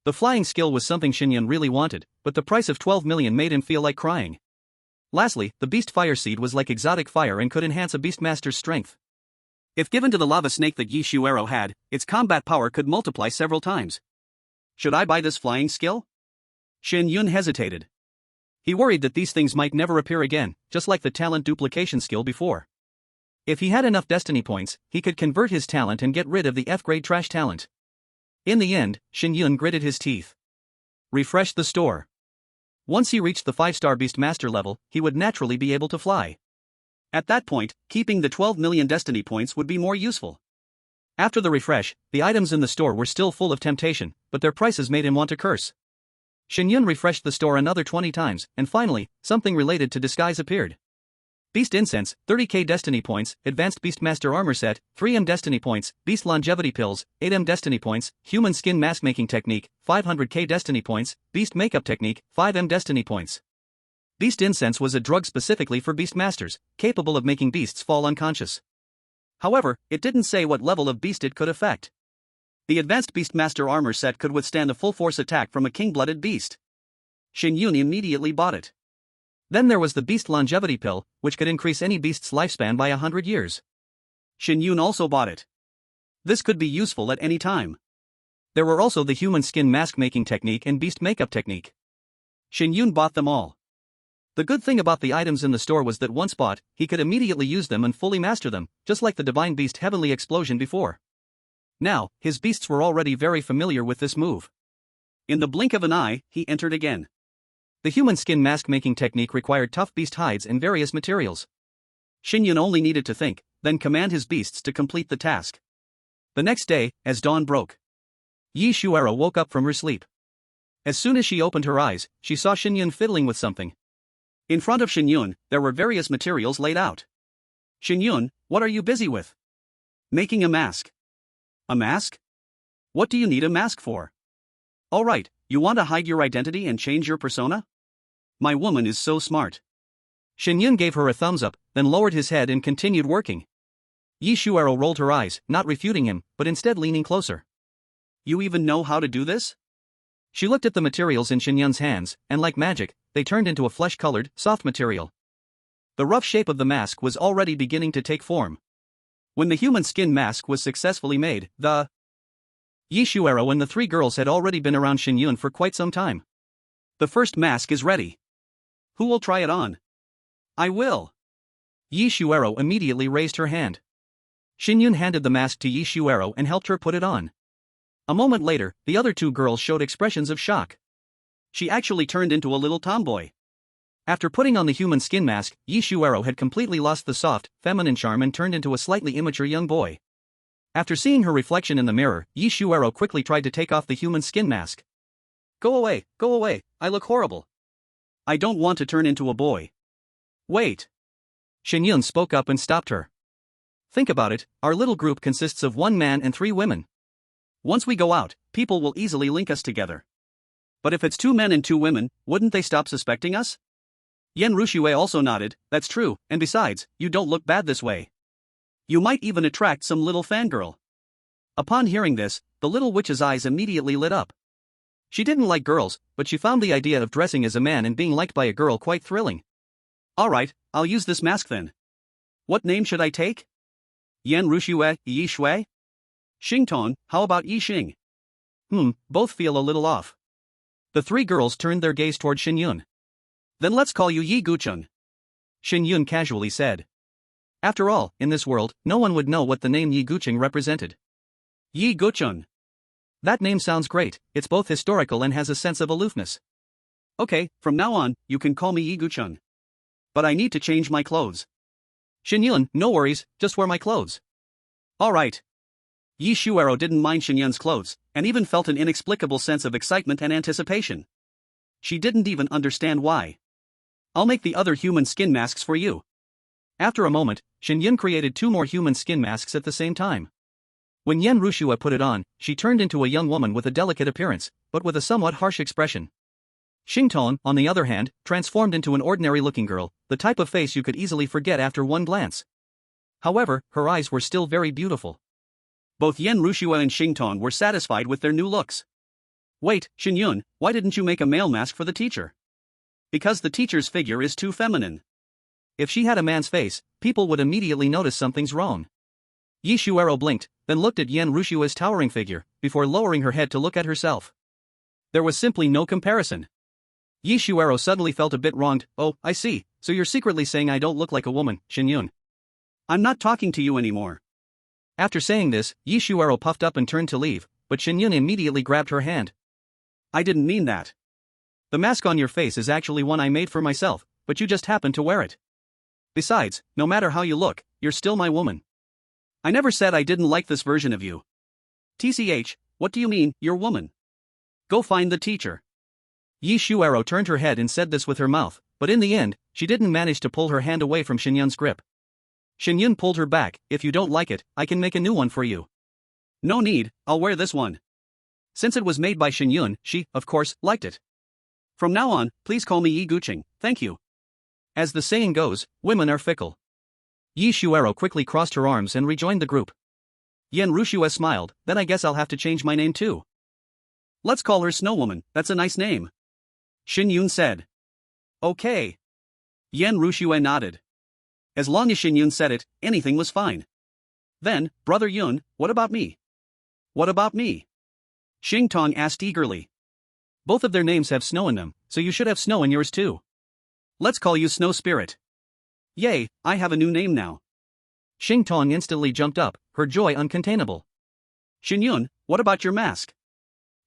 The flying skill was something Shen Yun really wanted, but the price of 12 million made him feel like crying. Lastly, the beast fire seed was like exotic fire and could enhance a beastmaster's strength. If given to the lava snake that Yi Shuero had, its combat power could multiply several times. Should I buy this flying skill? Shen Yun hesitated. He worried that these things might never appear again, just like the talent duplication skill before. If he had enough destiny points, he could convert his talent and get rid of the F-grade trash talent. In the end, Shen Yun gritted his teeth. Refresh the store. Once he reached the 5-star beastmaster level, he would naturally be able to fly. At that point, keeping the 12 million destiny points would be more useful. After the refresh, the items in the store were still full of temptation, but their prices made him want to curse. Shen Yun refreshed the store another 20 times, and finally, something related to disguise appeared. Beast Incense, 30k Destiny Points, Advanced Beastmaster Armor Set, 3M Destiny Points, Beast Longevity Pills, 8M Destiny Points, Human Skin Mask Making Technique, 500k Destiny Points, Beast Makeup Technique, 5M Destiny Points. Beast Incense was a drug specifically for Beastmasters, capable of making beasts fall unconscious. However, it didn't say what level of beast it could affect. The Advanced Beastmaster Armor Set could withstand a full-force attack from a king-blooded beast. Shen Yun immediately bought it. Then there was the Beast Longevity Pill, which could increase any beast's lifespan by 100 years. Shen Yun also bought it. This could be useful at any time. There were also the Human Skin Mask Making Technique and Beast Makeup Technique. Shen Yun bought them all. The good thing about the items in the store was that once bought, he could immediately use them and fully master them, just like the Divine Beast Heavenly Explosion before. Now, his beasts were already very familiar with this move. In the blink of an eye, he entered again. The human skin mask making technique required tough beast hides and various materials. Shen Yun only needed to think, then command his beasts to complete the task. The next day, as dawn broke, Yi Shuero woke up from her sleep. As soon as she opened her eyes, she saw Shen Yun fiddling with something. In front of Shen Yun, there were various materials laid out. Shen Yun, what are you busy with? Making a mask. A mask? What do you need a mask for? All right, you want to hide your identity and change your persona? My woman is so smart. Shen Yun gave her a thumbs up, then lowered his head and continued working. Yi Shuero rolled her eyes, not refuting him, but instead leaning closer. You even know how to do this? She looked at the materials in Shen Yun's hands, and like magic, they turned into a flesh-colored, soft material. The rough shape of the mask was already beginning to take form. When the human skin mask was successfully made, the Yi Shuero and the 3 girls had already been around Shen Yun for quite some time. The first mask is ready. Who will try it on? I will. Yi Shuero immediately raised her hand. Shen Yun handed the mask to Yi Shuero and helped her put it on. A moment later, the other 2 girls showed expressions of shock. She actually turned into a little tomboy. After putting on the human skin mask, Yi Shuero had completely lost the soft, feminine charm and turned into a slightly immature young boy. After seeing her reflection in the mirror, Yi Shuero quickly tried to take off the human skin mask. Go away, I look horrible. I don't want to turn into a boy. Wait. Shen Yun spoke up and stopped her. Think about it, our little group consists of 1 man and 3 women. Once we go out, people will easily link us together. But if it's 2 men and 2 women, wouldn't they stop suspecting us? Yen Rushue also nodded, that's true, and besides, you don't look bad this way. You might even attract some little fangirl. Upon hearing this, the little witch's eyes immediately lit up. She didn't like girls, but she found the idea of dressing as a man and being liked by a girl quite thrilling. Alright, I'll use this mask then. What name should I take? Yen Rushue, Yi Shui? Xington, how about Yi Xing? Both feel a little off. The 3 girls turned their gaze toward Shen Yun. Then let's call you Yi Guchun. Shen Yun casually said. After all, in this world, no one would know what the name Yi Guchun represented. Yi Guchun. That name sounds great, it's both historical and has a sense of aloofness. Okay, from now on, you can call me Yi-gu-chun. But I need to change my clothes. Shen Yun, no worries, just wear my clothes. Alright. Yi Shuero didn't mind Shen Yun's clothes, and even felt an inexplicable sense of excitement and anticipation. She didn't even understand why. I'll make the other human skin masks for you. After a moment, Shen Yun created 2 more human skin masks at the same time. When Yen Rushua put it on, she turned into a young woman with a delicate appearance, but with a somewhat harsh expression. Xingtong, on the other hand, transformed into an ordinary-looking girl, the type of face you could easily forget after one glance. However, her eyes were still very beautiful. Both Yen Rushua and Xingtong were satisfied with their new looks. Wait, Shen Yun, why didn't you make a male mask for the teacher? Because the teacher's figure is too feminine. If she had a man's face, people would immediately notice something's wrong. Yi Shuero blinked, then looked at Yen Rushua's towering figure, before lowering her head to look at herself. There was simply no comparison. Yi Shuero suddenly felt a bit wronged. Oh, I see, so you're secretly saying I don't look like a woman, Shen Yun. I'm not talking to you anymore. After saying this, Yi Shuero puffed up and turned to leave, but Shen Yun immediately grabbed her hand. I didn't mean that. The mask on your face is actually one I made for myself, but you just happen to wear it. Besides, no matter how you look, you're still my woman. I never said I didn't like this version of you. TCH, what do you mean, your woman? Go find the teacher. Yi Shuero turned her head and said this with her mouth, but in the end, she didn't manage to pull her hand away from Shen Yun's grip. Shen Yun pulled her back. If you don't like it, I can make a new one for you. No need, I'll wear this one. Since it was made by Shen Yun, she, of course, liked it. From now on, please call me Yi Guqing, thank you. As the saying goes, women are fickle. Yi Shuero quickly crossed her arms and rejoined the group. Yen Rushua smiled, then I guess I'll have to change my name too. Let's call her Snow Woman, that's a nice name. Shen Yun said. Okay. Yen Rushua nodded. As long as Shen Yun said it, anything was fine. Then, Brother Yun, what about me? What about me? Xingtong asked eagerly. Both of their names have snow in them, so you should have snow in yours too. Let's call you Snow Spirit. Yay, I have a new name now. Xingtong instantly jumped up, her joy uncontainable. Shen Yun, what about your mask?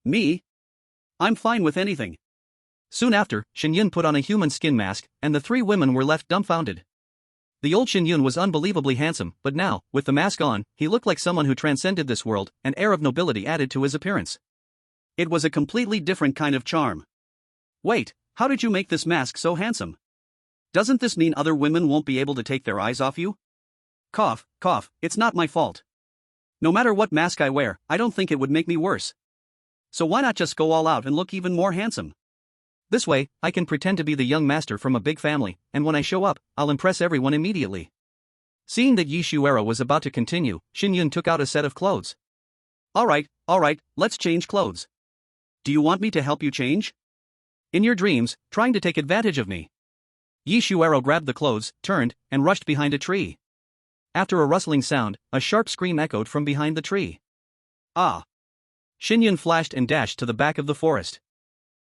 Me? I'm fine with anything. Soon after, Shen Yun put on a human skin mask, and the 3 women were left dumbfounded. The old Shen Yun was unbelievably handsome, but now, with the mask on, he looked like someone who transcended this world, an air of nobility added to his appearance. It was a completely different kind of charm. Wait, how did you make this mask so handsome? Doesn't this mean other women won't be able to take their eyes off you? Cough, cough, it's not my fault. No matter what mask I wear, I don't think it would make me worse. So why not just go all out and look even more handsome? This way, I can pretend to be the young master from a big family, and when I show up, I'll impress everyone immediately. Seeing that Yi Shuero was about to continue, Shen Yun took out a set of clothes. Alright, let's change clothes. Do you want me to help you change? In your dreams, trying to take advantage of me. Yi Shuero grabbed the clothes, turned, and rushed behind a tree. After a rustling sound, a sharp scream echoed from behind the tree. Ah! Shen Yun flashed and dashed to the back of the forest.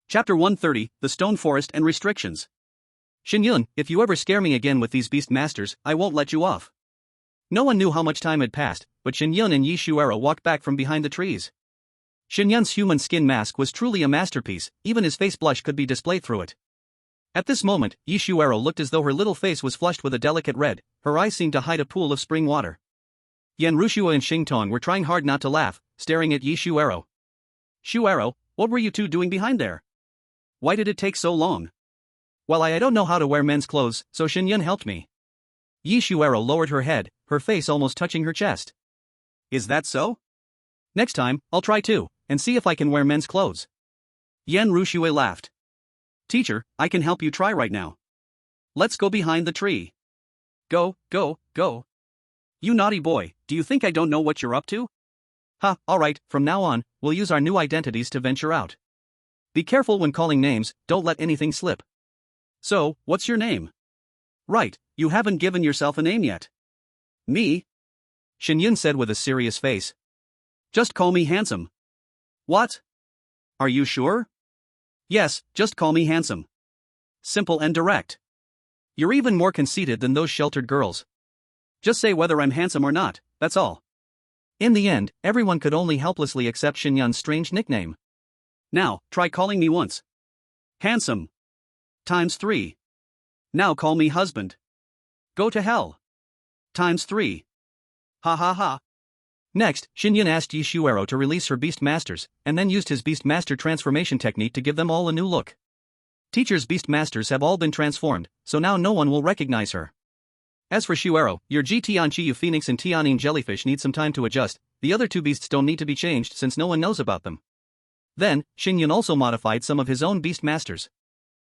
Chapter 130, The Stone Forest and Restrictions. Shen Yun, if you ever scare me again with these beast masters, I won't let you off. No one knew how much time had passed, but Shen Yun and Yi Shuero walked back from behind the trees. Shen Yun's human skin mask was truly a masterpiece, even his face blush could be displayed through it. At this moment, Yi Shuero looked as though her little face was flushed with a delicate red, her eyes seemed to hide a pool of spring water. Yen Rushua and Xingtong were trying hard not to laugh, staring at Yi Shuero. Shuero, what were you two doing behind there? Why did it take so long? Well, I don't know how to wear men's clothes, so Shen Yun helped me. Yi Shuero lowered her head, her face almost touching her chest. Is that so? Next time, I'll try too, and see if I can wear men's clothes. Yen Rushua laughed. Teacher, I can help you try right now. Let's go behind the tree. Go. You naughty boy, do you think I don't know what you're up to? Ha, alright, from now on, we'll use our new identities to venture out. Be careful when calling names, don't let anything slip. So, what's your name? Right, you haven't given yourself a name yet. Me? Shen Yun said with a serious face. Just call me Handsome. What? Are you sure? Yes, just call me Handsome. Simple and direct. You're even more conceited than those sheltered girls. Just say whether I'm handsome or not, that's all. In the end, everyone could only helplessly accept Shen Yun's strange nickname. Now, try calling me once. Handsome. Times 3. Now call me husband. Go to hell. Times 3. Ha ha ha. Next, Shen Yun asked Yi Shuero to release her Beast Masters, and then used his Beast Master transformation technique to give them all a new look. Teacher's Beast Masters have all been transformed, so now no one will recognize her. As for Shuero, your Tianqiyu Phoenix and Tianyin Jellyfish need some time to adjust. The other two beasts don't need to be changed since no one knows about them. Then, Shen Yun also modified some of his own Beast Masters.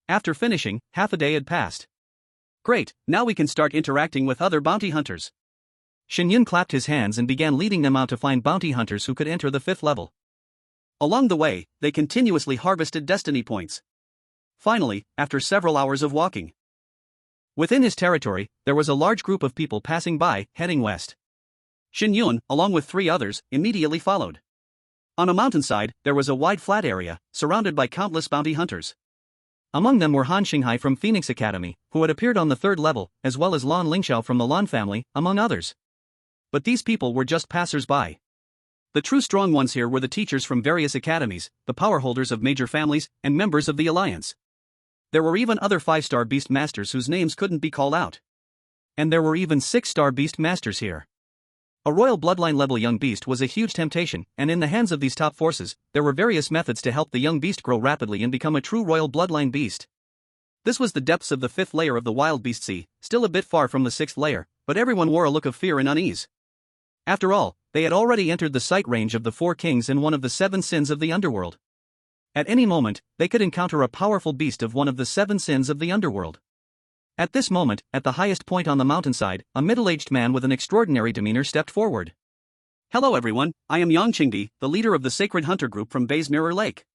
After finishing, half a day had passed. Great, now we can start interacting with other bounty hunters. Shen Yun clapped his hands and began leading them out to find bounty hunters who could enter the 5th level. Along the way, they continuously harvested destiny points. Finally, after several hours of walking, within his territory, there was a large group of people passing by, heading west. Shen Yun, along with 3 others, immediately followed. On a mountainside, there was a wide flat area, surrounded by countless bounty hunters. Among them were Han Xinghai from Phoenix Academy, who had appeared on the 3rd level, as well as Lan Lingxiao from the Lan family, among others. But these people were just passers-by. The true strong ones here were the teachers from various academies, the power holders of major families, and members of the Alliance. There were even other 5-star Beast Masters whose names couldn't be called out. And there were even 6-star Beast Masters here. A royal bloodline level young beast was a huge temptation, and in the hands of these top forces, there were various methods to help the young beast grow rapidly and become a true royal bloodline beast. This was the depths of the 5th layer of the wild beast sea, still a bit far from the 6th layer, but everyone wore a look of fear and unease. After all, they had already entered the sight range of the 4 kings and one of the 7 sins of the underworld. At any moment, they could encounter a powerful beast of one of the 7 sins of the underworld. At this moment, at the highest point on the mountainside, a middle-aged man with an extraordinary demeanor stepped forward. Hello everyone, I am Yang Qingdi, the leader of the Sacred Hunter Group from Bay's Mirror Lake.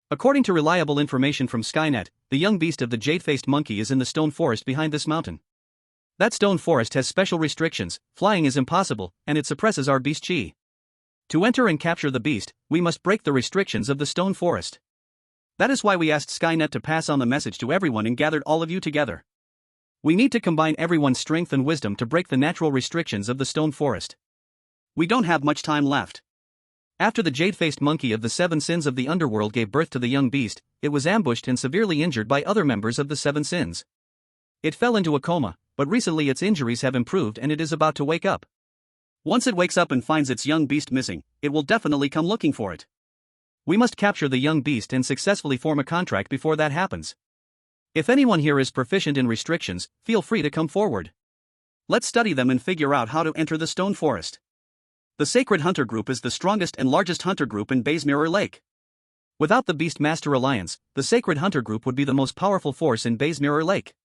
According to reliable information from Skynet, the young beast of the jade-faced monkey is in the stone forest behind this mountain. That stone forest has special restrictions, flying is impossible, and it suppresses our beast chi. To enter and capture the beast, we must break the restrictions of the stone forest. That is why we asked Skynet to pass on the message to everyone and gathered all of you together. We need to combine everyone's strength and wisdom to break the natural restrictions of the stone forest. We don't have much time left. After the jade-faced monkey of the 7 sins of the underworld gave birth to the young beast, it was ambushed and severely injured by other members of the 7 sins. It fell into a coma, but recently its injuries have improved and it is about to wake up. Once it wakes up and finds its young beast missing, it will definitely come looking for it. We must capture the young beast and successfully form a contract before that happens. If anyone here is proficient in restrictions, feel free to come forward. Let's study them and figure out how to enter the stone forest. The Sacred Hunter Group is the strongest and largest hunter group in Bay's Mirror Lake. Without the Beast Master Alliance, the Sacred Hunter Group would be the most powerful force in Bay's Mirror Lake.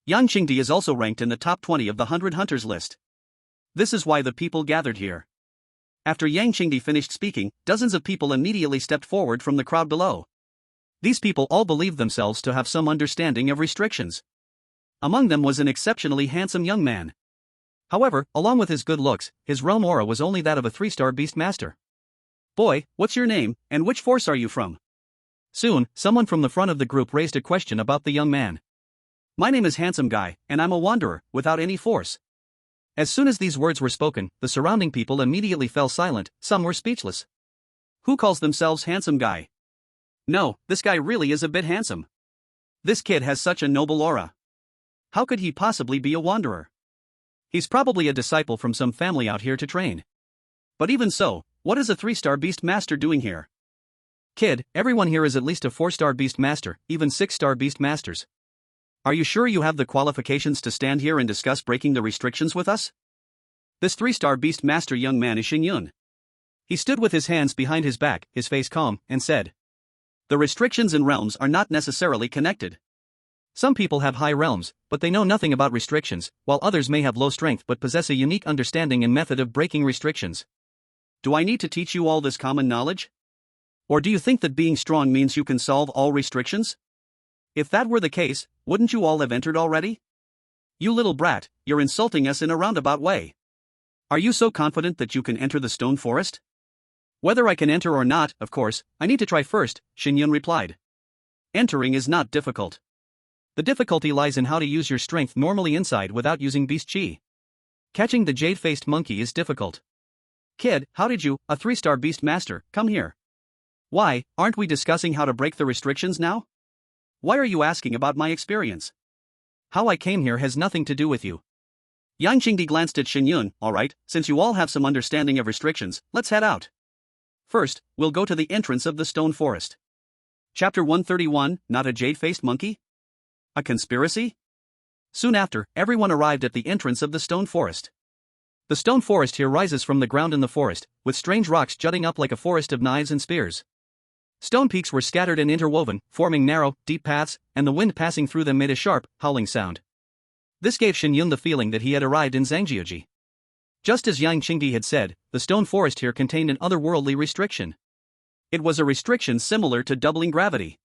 Yang Qingdi is also ranked in the top 20 of the 100 hunters list. This is why the people gathered here. After Yang Qingdi finished speaking, dozens of people immediately stepped forward from the crowd below. These people all believed themselves to have some understanding of restrictions. Among them was an exceptionally handsome young man. However, along with his good looks, his realm aura was only that of a 3-star Beast Master. Boy, what's your name, and which force are you from? Soon, someone from the front of the group raised a question about the young man. My name is Handsome Guy, and I'm a wanderer, without any force. As soon as these words were spoken, the surrounding people immediately fell silent, some were speechless. Who calls themselves Handsome Guy? No, this guy really is a bit handsome. This kid has such a noble aura. How could he possibly be a wanderer? He's probably a disciple from some family out here to train. But even so, what is a 3-star Beast Master doing here? Kid, everyone here is at least a 4-star Beast Master, even 6-star Beast Masters. Are you sure you have the qualifications to stand here and discuss breaking the restrictions with us? This 3-star Beast Master young man is Shen Yun. He stood with his hands behind his back, his face calm, and said, the restrictions and realms are not necessarily connected. Some people have high realms, but they know nothing about restrictions, while others may have low strength but possess a unique understanding and method of breaking restrictions. Do I need to teach you all this common knowledge? Or do you think that being strong means you can solve all restrictions? If that were the case, wouldn't you all have entered already? You little brat, you're insulting us in a roundabout way. Are you so confident that you can enter the stone forest? Whether I can enter or not, of course, I need to try first, Shen Yun replied. Entering is not difficult. The difficulty lies in how to use your strength normally inside without using beast chi. Catching the jade-faced monkey is difficult. Kid, how did you, a 3-star Beast Master, come here? Why, aren't we discussing how to break the restrictions now? Why are you asking about my experience? How I came here has nothing to do with you. Yang Qingdi glanced at Shen Yun. Alright, since you all have some understanding of restrictions, let's head out. First, we'll go to the entrance of the stone forest. Chapter 131, Not a Jade-Faced Monkey? A conspiracy? Soon after, everyone arrived at the entrance of the stone forest. The stone forest here rises from the ground in the forest, with strange rocks jutting up like a forest of knives and spears. Stone peaks were scattered and interwoven, forming narrow, deep paths, and the wind passing through them made a sharp, howling sound. This gave Shen Yun the feeling that he had arrived in Zhangjiaji. Just as Yang Qingdi had said, the stone forest here contained an otherworldly restriction. It was a restriction similar to doubling gravity.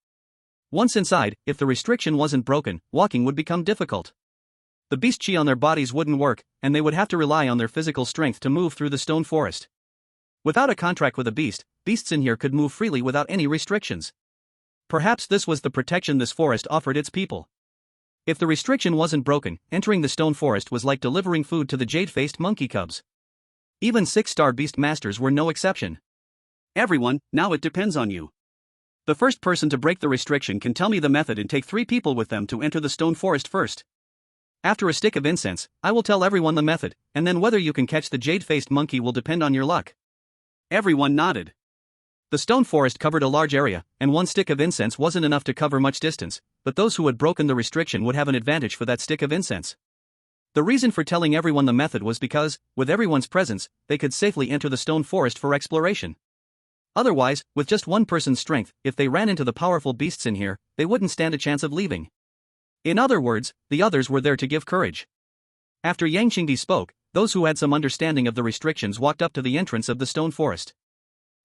Once inside, if the restriction wasn't broken, walking would become difficult. The beast chi on their bodies wouldn't work, and they would have to rely on their physical strength to move through the stone forest. Without a contract with a beast, beasts in here could move freely without any restrictions. Perhaps this was the protection this forest offered its people. If the restriction wasn't broken, entering the stone forest was like delivering food to the jade-faced monkey cubs. Even 6-star beast masters were no exception. Everyone, now it depends on you. The first person to break the restriction can tell me the method and take 3 people with them to enter the stone forest first. After a stick of incense, I will tell everyone the method, and then whether you can catch the jade-faced monkey will depend on your luck. Everyone nodded. The stone forest covered a large area, and 1 stick of incense wasn't enough to cover much distance, but those who had broken the restriction would have an advantage for that stick of incense. The reason for telling everyone the method was because, with everyone's presence, they could safely enter the stone forest for exploration. Otherwise, with just one person's strength, if they ran into the powerful beasts in here, they wouldn't stand a chance of leaving. In other words, the others were there to give courage. After Yang Qingdi spoke, those who had some understanding of the restrictions walked up to the entrance of the stone forest.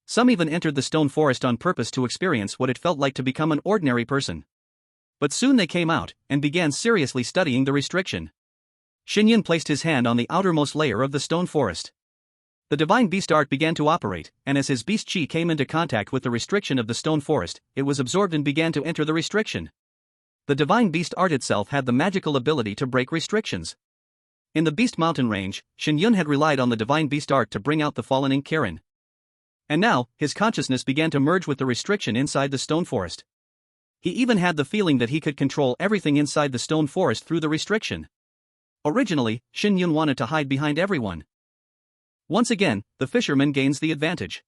Some even entered the stone forest on purpose to experience what it felt like to become an ordinary person. But soon they came out, and began seriously studying the restriction. Shen Yun placed his hand on the outermost layer of the stone forest. The divine beast art began to operate, and as his beast chi came into contact with the restriction of the stone forest, it was absorbed and began to enter the restriction. The divine beast art itself had the magical ability to break restrictions. In the Beast Mountain range, Shen Yun had relied on the divine beast art to bring out the fallen in Kirin. And now, his consciousness began to merge with the restriction inside the stone forest. He even had the feeling that he could control everything inside the stone forest through the restriction. Originally, Shen Yun wanted to hide behind everyone. Once again, the fisherman gains the advantage.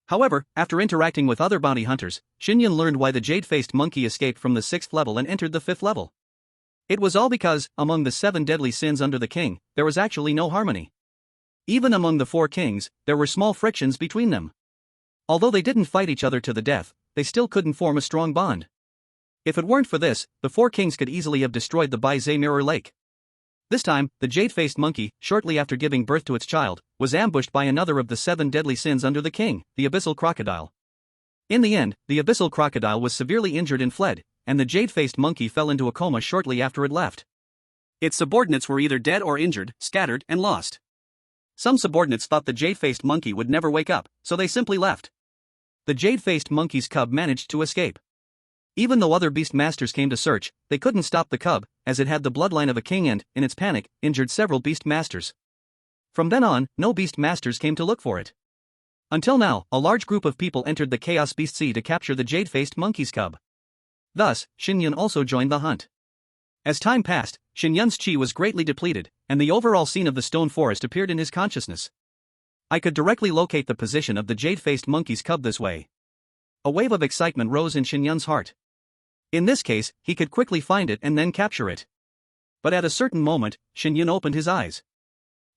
However, after interacting with other bounty hunters, Shen Yun learned why the jade-faced monkey escaped from the 6th level and entered the 5th level. It was all because, among the 7 deadly sins under the king, there was actually no harmony. Even among the 4 kings, there were small frictions between them. Although they didn't fight each other to the death, they still couldn't form a strong bond. If it weren't for this, the 4 kings could easily have destroyed the Bai Zhe Mirror Lake. This time, the jade-faced monkey, shortly after giving birth to its child, was ambushed by another of the 7 deadly sins under the king, the abyssal crocodile. In the end, the abyssal crocodile was severely injured and fled, and the jade-faced monkey fell into a coma shortly after it left. Its subordinates were either dead or injured, scattered, and lost. Some subordinates thought the jade-faced monkey would never wake up, so they simply left. The jade-faced monkey's cub managed to escape. Even though other beast masters came to search, they couldn't stop the cub, as it had the bloodline of a king and, in its panic, injured several beast masters. From then on, no beast masters came to look for it. Until now, a large group of people entered the Chaos Beast Sea to capture the jade-faced monkey's cub. Thus, Shen Yun also joined the hunt. As time passed, Shen Yun's chi was greatly depleted, and the overall scene of the stone forest appeared in his consciousness. I could directly locate the position of the jade-faced monkey's cub this way. A wave of excitement rose in Shen Yun's heart. In this case, he could quickly find it and then capture it. But at a certain moment, Shen Yun opened his eyes.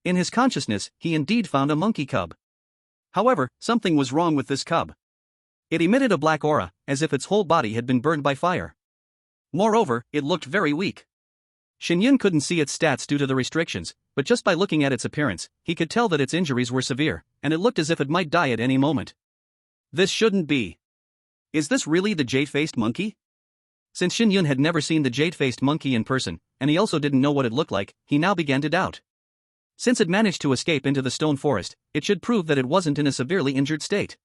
In his consciousness, he indeed found a monkey cub. However, something was wrong with this cub. It emitted a black aura, as if its whole body had been burned by fire. Moreover, it looked very weak. Shen Yun couldn't see its stats due to the restrictions, but just by looking at its appearance, he could tell that its injuries were severe, and it looked as if it might die at any moment. This shouldn't be. Is this really the jade-faced monkey? Since Shen Yun had never seen the jade-faced monkey in person, and he also didn't know what it looked like, he now began to doubt. Since it managed to escape into the stone forest, it should prove that it wasn't in a severely injured state.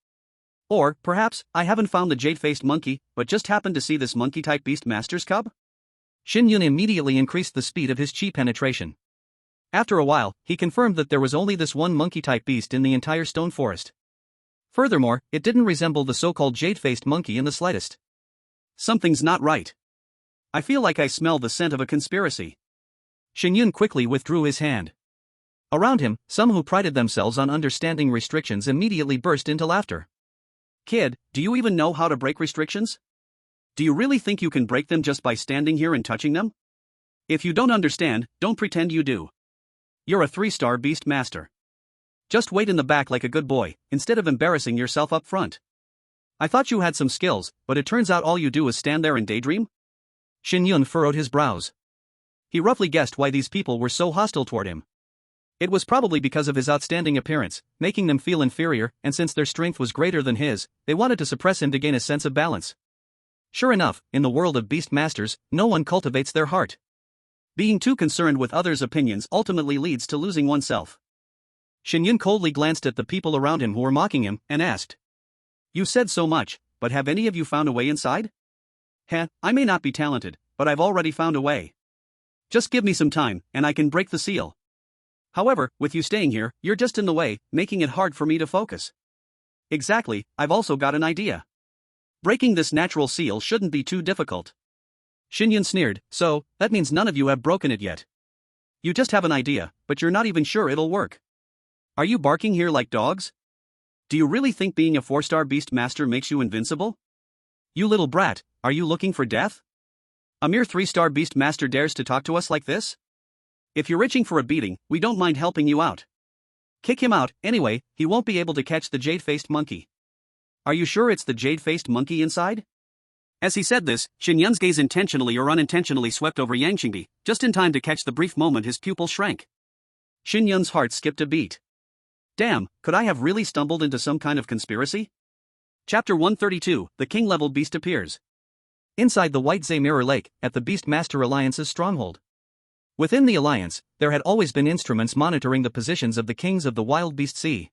Or, perhaps, I haven't found the jade-faced monkey, but just happened to see this monkey-type beast master's cub? Shen Yun immediately increased the speed of his chi penetration. After a while, he confirmed that there was only this one monkey-type beast in the entire stone forest. Furthermore, it didn't resemble the so-called jade-faced monkey in the slightest. Something's not right. I feel like I smell the scent of a conspiracy. Shen Yun quickly withdrew his hand. Around him, some who prided themselves on understanding restrictions immediately burst into laughter. Kid, do you even know how to break restrictions? Do you really think you can break them just by standing here and touching them? If you don't understand, don't pretend you do. You're a 3-star beast master. Just wait in the back like a good boy, instead of embarrassing yourself up front. I thought you had some skills, but it turns out all you do is stand there and daydream? Shen Yun furrowed his brows. He roughly guessed why these people were so hostile toward him. It was probably because of his outstanding appearance, making them feel inferior, and since their strength was greater than his, they wanted to suppress him to gain a sense of balance. Sure enough, in the world of beast masters, no one cultivates their heart. Being too concerned with others' opinions ultimately leads to losing oneself. Shen Yun coldly glanced at the people around him who were mocking him, and asked. You said so much, but have any of you found a way inside? Heh, I may not be talented, but I've already found a way. Just give me some time, and I can break the seal. However, with you staying here, you're just in the way, making it hard for me to focus. Exactly, I've also got an idea. Breaking this natural seal shouldn't be too difficult. Shen Yun sneered, so, that means none of you have broken it yet. You just have an idea, but you're not even sure it'll work. Are you barking here like dogs? Do you really think being a 4-star beast master makes you invincible? You little brat, are you looking for death? A mere 3-star beast master dares to talk to us like this? If you're itching for a beating, we don't mind helping you out. Kick him out, anyway, he won't be able to catch the jade-faced monkey. Are you sure it's the jade-faced monkey inside? As he said this, Shen Yun's gaze intentionally or unintentionally swept over Yang Qingbi, just in time to catch the brief moment his pupil shrank. Shen Yun's heart skipped a beat. Damn, could I have really stumbled into some kind of conspiracy? Chapter 132, The King-level Beast appears. Inside the White Mirror Lake, at the Beast-Master Alliance's stronghold. Within the Alliance, there had always been instruments monitoring the positions of the kings of the Wild Beast Sea.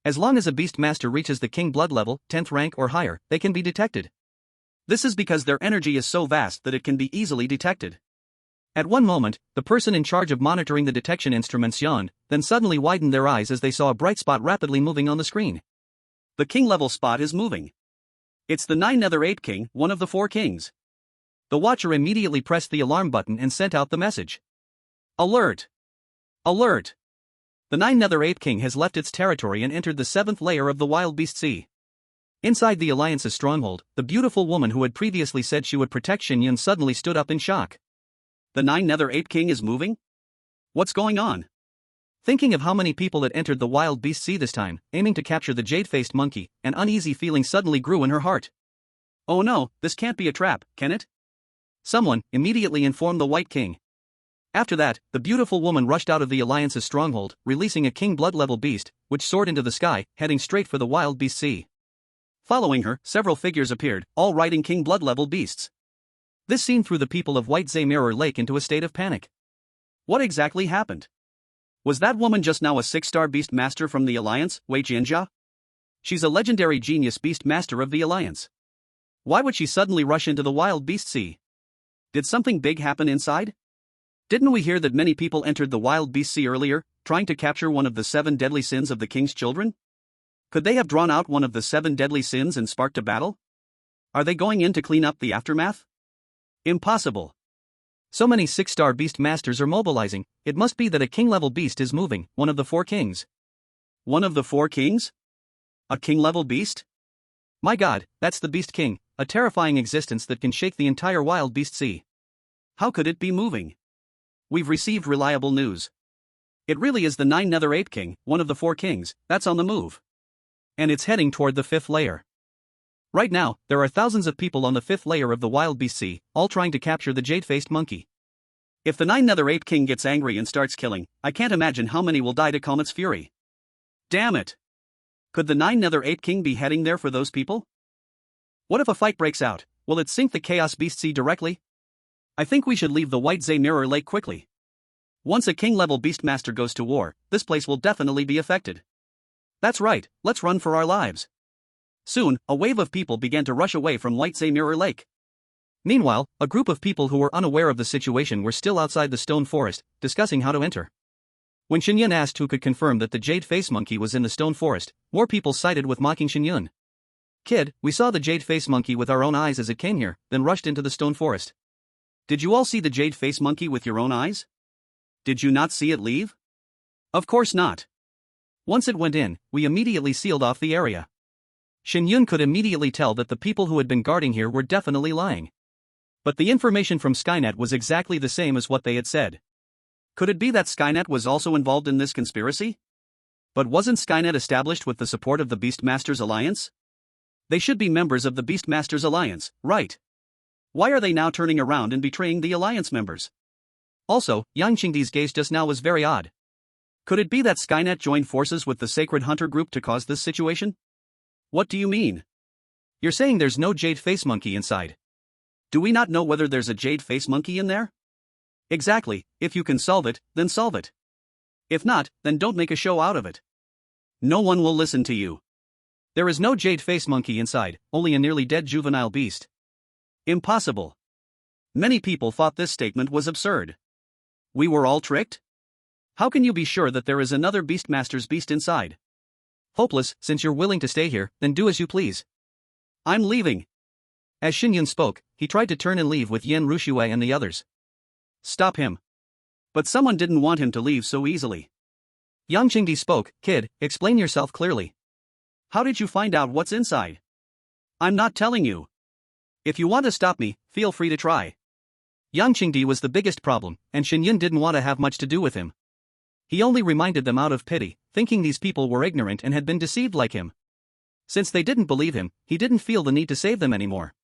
As long as a Beast Master reaches the King blood level, 10th rank or higher, they can be detected. This is because their energy is so vast that it can be easily detected. At one moment, the person in charge of monitoring the detection instruments yawned, then suddenly widened their eyes as they saw a bright spot rapidly moving on the screen. The King-level spot is moving. It's the 9-Nether-8 King, one of the 4 kings. The Watcher immediately pressed the alarm button and sent out the message. Alert! Alert! The 9-Nether-8 King has left its territory and entered the 7th layer of the Wild Beast Sea. Inside the Alliance's stronghold, the beautiful woman who had previously said she would protect Shen Yun suddenly stood up in shock. The 9-Nether-8 King is moving? What's going on? Thinking of how many people had entered the Wild Beast Sea this time, aiming to capture the jade-faced monkey, an uneasy feeling suddenly grew in her heart. Oh no, this can't be a trap, can it? Someone immediately informed the White King. After that, the beautiful woman rushed out of the Alliance's stronghold, releasing a king blood-level beast, which soared into the sky, heading straight for the Wild Beast Sea. Following her, several figures appeared, all riding king blood-level beasts. This scene threw the people of White Mirror Lake into a state of panic. What exactly happened? Was that woman just now a 6-star beast master from the Alliance, Wei Jianjia? She's a legendary genius beast master of the Alliance. Why would she suddenly rush into the Wild Beast Sea? Did something big happen inside? Didn't we hear that many people entered the Wild Beast Sea earlier, trying to capture one of the 7 deadly sins of the king's children? Could they have drawn out one of the 7 deadly sins and sparked a battle? Are they going in to clean up the aftermath? Impossible. So many 6-star beast masters are mobilizing, it must be that a king-level beast is moving, one of the 4 kings. One of the 4 kings? A king-level beast? My god, that's the Beast King, a terrifying existence that can shake the entire Wild Beast Sea. How could it be moving? We've received reliable news. It really is the 9-Nether-8 King, one of the 4 kings, that's on the move. And it's heading toward the 5th layer. Right now, there are thousands of people on the 5th layer of the Wild Beast Sea, all trying to capture the jade-faced monkey. If the 9-Nether-8 King gets angry and starts killing, I can't imagine how many will die to calm its fury. Damn it! Could the 9-Nether-8 King be heading there for those people? What if a fight breaks out? Will it sink the Chaos Beast Sea directly? I think we should leave the White Mirror Lake quickly. Once a king-level beastmaster goes to war, this place will definitely be affected. That's right, let's run for our lives. Soon, a wave of people began to rush away from White Mirror Lake. Meanwhile, a group of people who were unaware of the situation were still outside the stone forest, discussing how to enter. When Shen Yun asked who could confirm that the jade face monkey was in the stone forest, more people sided with mocking Shen Yun. Kid, we saw the jade face monkey with our own eyes as it came here, then rushed into the stone forest. Did you all see the jade face monkey with your own eyes? Did you not see it leave? Of course not. Once it went in, we immediately sealed off the area. Shen Yun could immediately tell that the people who had been guarding here were definitely lying. But the information from Skynet was exactly the same as what they had said. Could it be that Skynet was also involved in this conspiracy? But wasn't Skynet established with the support of the Beastmasters Alliance? They should be members of the Beastmasters Alliance, right? Why are they now turning around and betraying the Alliance members? Also, Yang Qingdi's gaze just now was very odd. Could it be that Skynet joined forces with the Sacred Hunter group to cause this situation? What do you mean? You're saying there's no jade face monkey inside. Do we not know whether there's a jade face monkey in there? Exactly, if you can solve it, then solve it. If not, then don't make a show out of it. No one will listen to you. There is no jade face monkey inside, only a nearly dead juvenile beast. Impossible. Many people thought this statement was absurd. We were all tricked? How can you be sure that there is another Beastmaster's beast inside? Hopeless, since you're willing to stay here, then do as you please. I'm leaving. As Shen Yun spoke, he tried to turn and leave with Yan Ruxue and the others. Stop him. But someone didn't want him to leave so easily. Yang Qingdi spoke, kid, explain yourself clearly. How did you find out what's inside? I'm not telling you. If you want to stop me, feel free to try. Yang Qingdi was the biggest problem, and Shen Yun didn't want to have much to do with him. He only reminded them out of pity, thinking these people were ignorant and had been deceived like him. Since they didn't believe him, he didn't feel the need to save them anymore.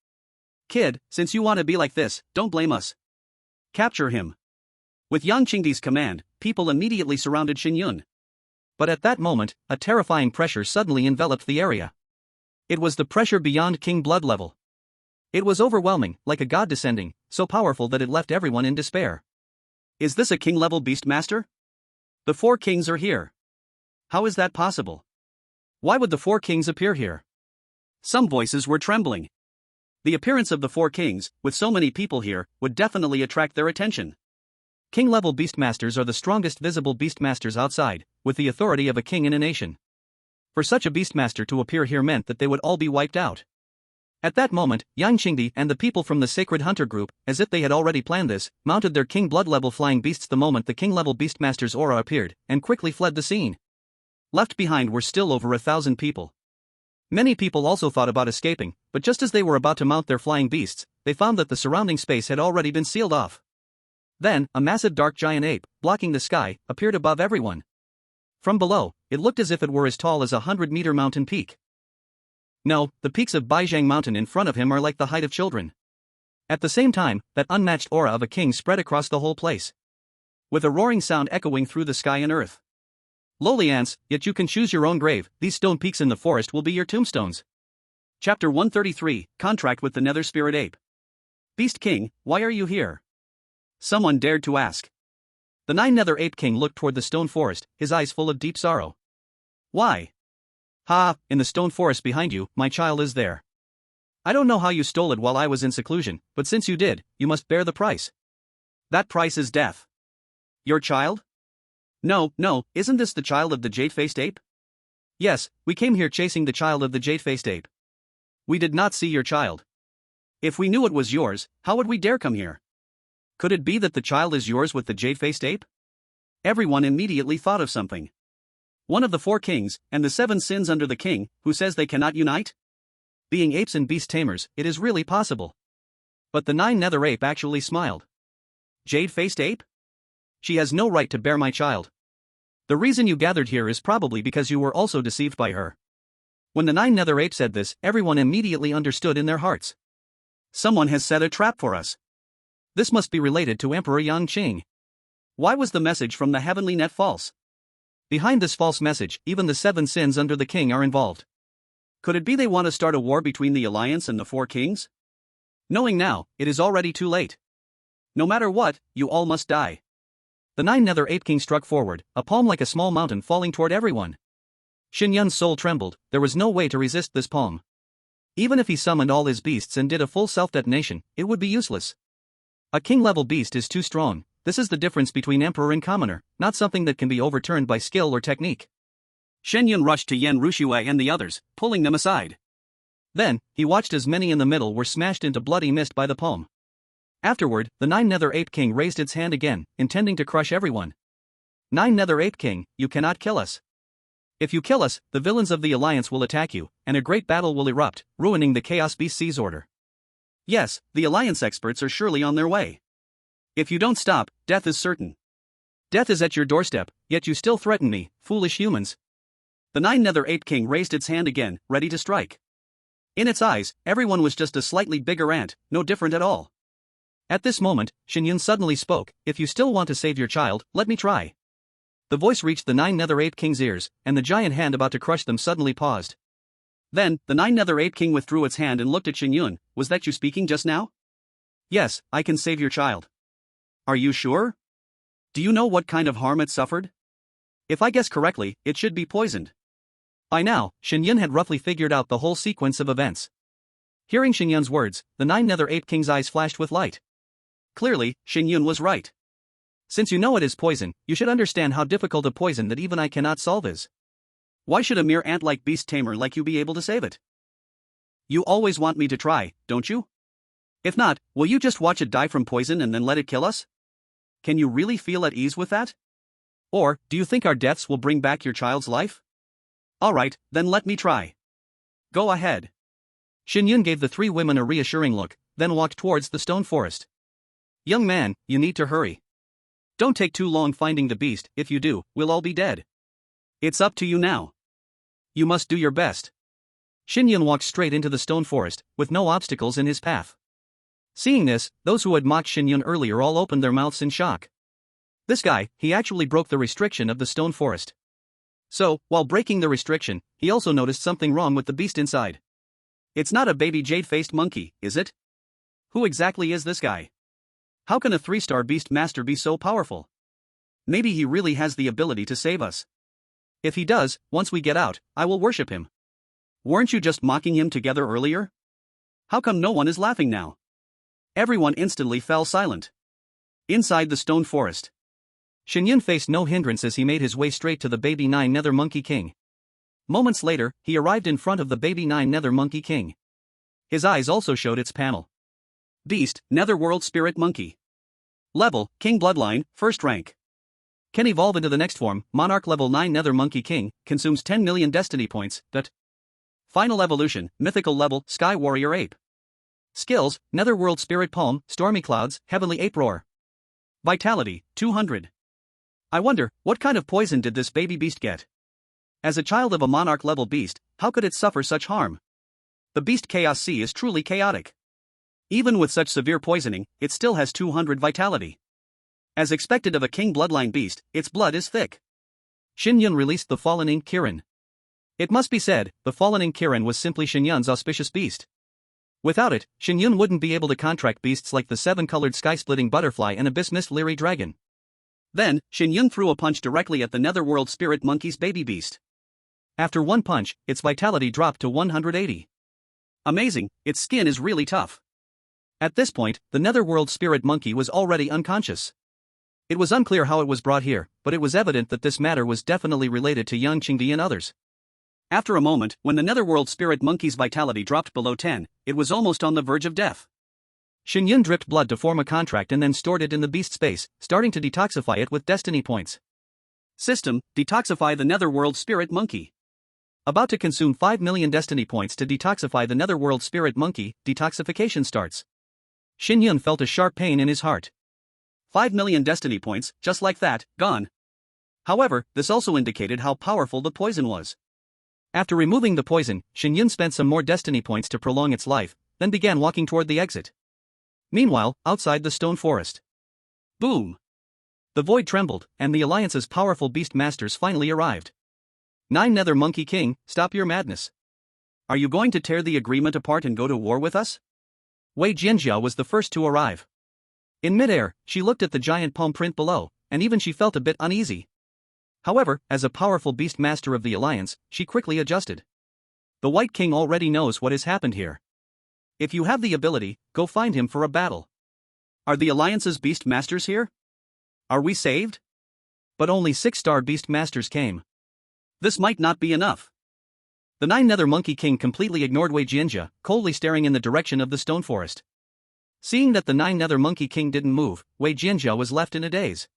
Kid, since you want to be like this, don't blame us. Capture him. With Yang Qingdi's command, people immediately surrounded Shen Yun. But at that moment, a terrifying pressure suddenly enveloped the area. It was the pressure beyond king blood level. It was overwhelming, like a god descending, so powerful that it left everyone in despair. Is this a king-level beastmaster? The 4 kings are here. How is that possible? Why would the 4 kings appear here? Some voices were trembling. The appearance of the 4 kings, with so many people here, would definitely attract their attention. King-level beastmasters are the strongest visible beastmasters outside, with the authority of a king in a nation. For such a beastmaster to appear here meant that they would all be wiped out. At that moment, Yang Qingdi and the people from the Sacred Hunter group, as if they had already planned this, mounted their king blood level flying beasts the moment the king level beastmaster's aura appeared, and quickly fled the scene. Left behind were still over 1,000 people. Many people also thought about escaping, but just as they were about to mount their flying beasts, they found that the surrounding space had already been sealed off. Then, a massive dark giant ape, blocking the sky, appeared above everyone. From below, it looked as if it were as tall as a 100-meter mountain peak. No, the peaks of Baijiang Mountain in front of him are like the height of children. At the same time, that unmatched aura of a king spread across the whole place, with a roaring sound echoing through the sky and earth. Lowly ants, yet you can choose your own grave, these stone peaks in the forest will be your tombstones. Chapter 133, Contract with the Nether Spirit Ape. Beast King, why are you here? Someone dared to ask. The 9 Nether Ape King looked toward the stone forest, his eyes full of deep sorrow. Why? Ha, in the stone forest behind you, my child is there. I don't know how you stole it while I was in seclusion, but since you did, you must bear the price. That price is death. Your child? No, isn't this the child of the jade-faced ape? Yes, we came here chasing the child of the jade-faced ape. We did not see your child. If we knew it was yours, how would we dare come here? Could it be that the child is yours with the jade-faced ape? Everyone immediately thought of something. One of the 4 kings, and the 7 sins under the king, who says they cannot unite? Being apes and beast tamers, it is really possible. But the 9 Nether Ape actually smiled. Jade-faced ape? She has no right to bear my child. The reason you gathered here is probably because you were also deceived by her. When the 9 Nether Ape said this, everyone immediately understood in their hearts. Someone has set a trap for us. This must be related to Emperor Yang Qing. Why was the message from the heavenly net false? Behind this false message, even the 7 sins under the king are involved. Could it be they want to start a war between the Alliance and the 4 kings? Knowing now, it is already too late. No matter what, you all must die. The 9 Nether Ape King struck forward, a palm like a small mountain falling toward everyone. Shen Yun's soul trembled, there was no way to resist this palm. Even if he summoned all his beasts and did a full self-detonation, it would be useless. A king-level beast is too strong. This is the difference between emperor and commoner, not something that can be overturned by skill or technique. Shen Yun rushed to Yan Ruxue and the others, pulling them aside. Then, he watched as many in the middle were smashed into bloody mist by the palm. Afterward, the 9 Nether Ape King raised its hand again, intending to crush everyone. 9 Nether Ape King, you cannot kill us. If you kill us, the villains of the Alliance will attack you, and a great battle will erupt, ruining the Chaos Beast Siege order. Yes, the Alliance experts are surely on their way. If you don't stop, death is certain. Death is at your doorstep, yet you still threaten me, foolish humans. The 9 Nether Ape King raised its hand again, ready to strike. In its eyes, everyone was just a slightly bigger ant, no different at all. At this moment, Shen Yun suddenly spoke, if you still want to save your child, let me try. The voice reached the 9 Nether Ape King's ears, and the giant hand about to crush them suddenly paused. Then, the 9 Nether Ape King withdrew its hand and looked at Shen Yun, was that you speaking just now? Yes, I can save your child. Are you sure? Do you know what kind of harm it suffered? If I guess correctly, it should be poisoned. By now, Shen Yun had roughly figured out the whole sequence of events. Hearing Shen Yun's words, the 9 Nether Ape King's eyes flashed with light. Clearly, Shen Yun was right. Since you know it is poison, you should understand how difficult a poison that even I cannot solve is. Why should a mere ant like Beast-Tamer like you be able to save it? You always want me to try, don't you? If not, will you just watch it die from poison and then let it kill us? Can you really feel at ease with that? Or, do you think our deaths will bring back your child's life? Alright, then let me try. Go ahead. Shen Yun gave the 3 women a reassuring look, then walked towards the stone forest. Young man, you need to hurry. Don't take too long finding the beast, if you do, we'll all be dead. It's up to you now. You must do your best. Shen Yun walked straight into the stone forest, with no obstacles in his path. Seeing this, those who had mocked Shen Yun earlier all opened their mouths in shock. This guy, he actually broke the restriction of the stone forest. So, while breaking the restriction, he also noticed something wrong with the beast inside. It's not a baby jade-faced monkey, is it? Who exactly is this guy? How can a 3-star beast master be so powerful? Maybe he really has the ability to save us. If he does, once we get out, I will worship him. Weren't you just mocking him together earlier? How come no one is laughing now? Everyone instantly fell silent. Inside the stone forest, Shen Yun faced no hindrance as he made his way straight to the baby 9 Nether Monkey King. Moments later, he arrived in front of the baby 9 Nether Monkey King. His eyes also showed its panel. Beast, Netherworld Spirit Monkey. Level, King Bloodline, 1st rank. Can evolve into the next form, Monarch Level 9 Nether Monkey King, consumes 10 million Destiny Points, Final Evolution, Mythical Level, Sky Warrior Ape. Skills, Netherworld Spirit Palm, Stormy Clouds, Heavenly Ape Roar. Vitality, 200. I wonder, what kind of poison did this baby beast get? As a child of a Monarch Level beast, how could it suffer such harm? The Beast Chaos Sea is truly chaotic. Even with such severe poisoning, it still has 200 vitality. As expected of a King Bloodline beast, its blood is thick. Shen Yun released the Fallen Ink Kirin. It must be said, the Fallen Ink Kirin was simply Shen Yun's auspicious beast. Without it, Shen Yun wouldn't be able to contract beasts like the 7-colored sky-splitting butterfly and Abyss Mist Leery Dragon. Then, Shen Yun threw a punch directly at the Netherworld Spirit Monkey's baby beast. After one punch, its vitality dropped to 180. Amazing, its skin is really tough. At this point, the Netherworld Spirit Monkey was already unconscious. It was unclear how it was brought here, but it was evident that this matter was definitely related to young Qingdi and others. After a moment, when the Netherworld Spirit Monkey's vitality dropped below 10, it was almost on the verge of death. Shen Yun dripped blood to form a contract and then stored it in the beast space, starting to detoxify it with destiny points. System, detoxify the Netherworld Spirit Monkey. About to consume 5 million destiny points to detoxify the Netherworld Spirit Monkey, detoxification starts. Shen Yun felt a sharp pain in his heart. 5 million destiny points, just like that, gone. However, this also indicated how powerful the poison was. After removing the poison, Shen Yun spent some more destiny points to prolong its life, then began walking toward the exit. Meanwhile, outside the stone forest. Boom! The void trembled, and the Alliance's powerful beast masters finally arrived. 9 Nether Monkey King, stop your madness. Are you going to tear the agreement apart and go to war with us? Wei Jianjia was the first to arrive. In midair, she looked at the giant palm print below, and even she felt a bit uneasy. However, as a powerful beast master of the Alliance, she quickly adjusted. The White King already knows what has happened here. If you have the ability, go find him for a battle. Are the Alliance's beast masters here? Are we saved? But only 6-star beast masters came. This might not be enough. The 9 Nether Monkey King completely ignored Wei Jianjia, coldly staring in the direction of the stone forest. Seeing that the Nine Nether Monkey King didn't move, Wei Jianjia was left in a daze.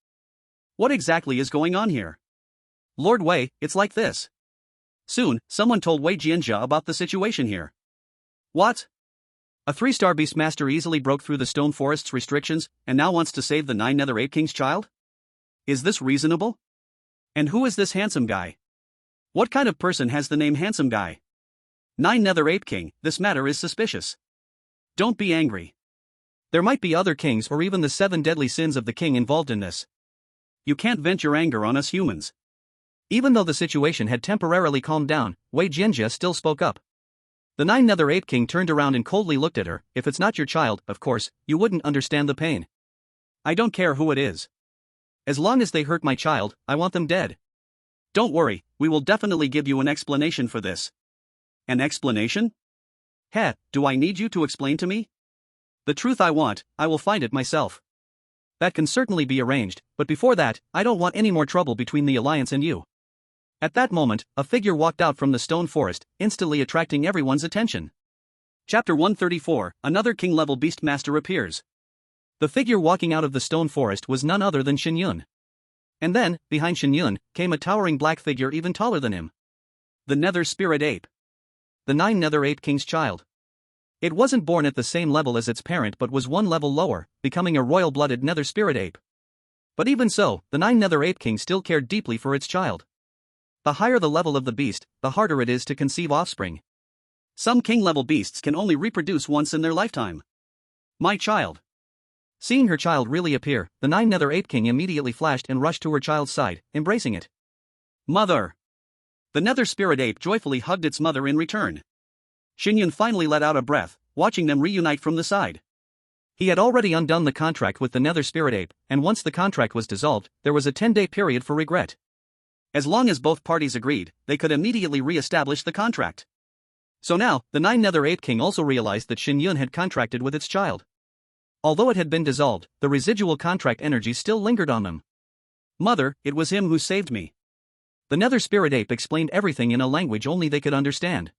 What exactly is going on here? Lord Wei, it's like this. Soon, someone told Wei Jianjia about the situation here. What? A 3-star Beastmaster easily broke through the Stone Forest's restrictions and now wants to save the Nine Nether Ape King's child? Is this reasonable? And who is this handsome guy? What kind of person has the name Handsome Guy? Nine Nether Ape King, this matter is suspicious. Don't be angry. There might be other kings or even the 7 deadly sins of the king involved in this. You can't vent your anger on us humans. Even though the situation had temporarily calmed down, Wei Jianjia still spoke up. The Nine Nether Ape King turned around and coldly looked at her. If it's not your child, of course, you wouldn't understand the pain. I don't care who it is. As long as they hurt my child, I want them dead. Don't worry, we will definitely give you an explanation for this. An explanation? Heh, do I need you to explain to me? The truth I want, I will find it myself. That can certainly be arranged, but before that, I don't want any more trouble between the Alliance and you. At that moment, a figure walked out from the stone forest, instantly attracting everyone's attention. Chapter 134, another king-level Beastmaster appears. The figure walking out of the stone forest was none other than Shen Yun. And then, behind Shen Yun, came a towering black figure even taller than him. The Nether Spirit Ape. The Nine Nether Ape King's child. It wasn't born at the same level as its parent but was one level lower, becoming a royal-blooded Nether Spirit Ape. But even so, the Nine Nether Ape King still cared deeply for its child. The higher the level of the beast, the harder it is to conceive offspring. Some king-level beasts can only reproduce once in their lifetime. My child. Seeing her child really appear, the Nine Nether Ape King immediately flashed and rushed to her child's side, embracing it. Mother! The Nether Spirit Ape joyfully hugged its mother in return. Shen Yun finally let out a breath, watching them reunite from the side. He had already undone the contract with the Nether Spirit Ape, and once the contract was dissolved, there was a 10-day period for regret. As long as both parties agreed, they could immediately re-establish the contract. So now, the Nine Nether Ape King also realized that Shen Yun had contracted with its child. Although it had been dissolved, the residual contract energy still lingered on them. Mother, it was him who saved me. The Nether Spirit Ape explained everything in a language only they could understand.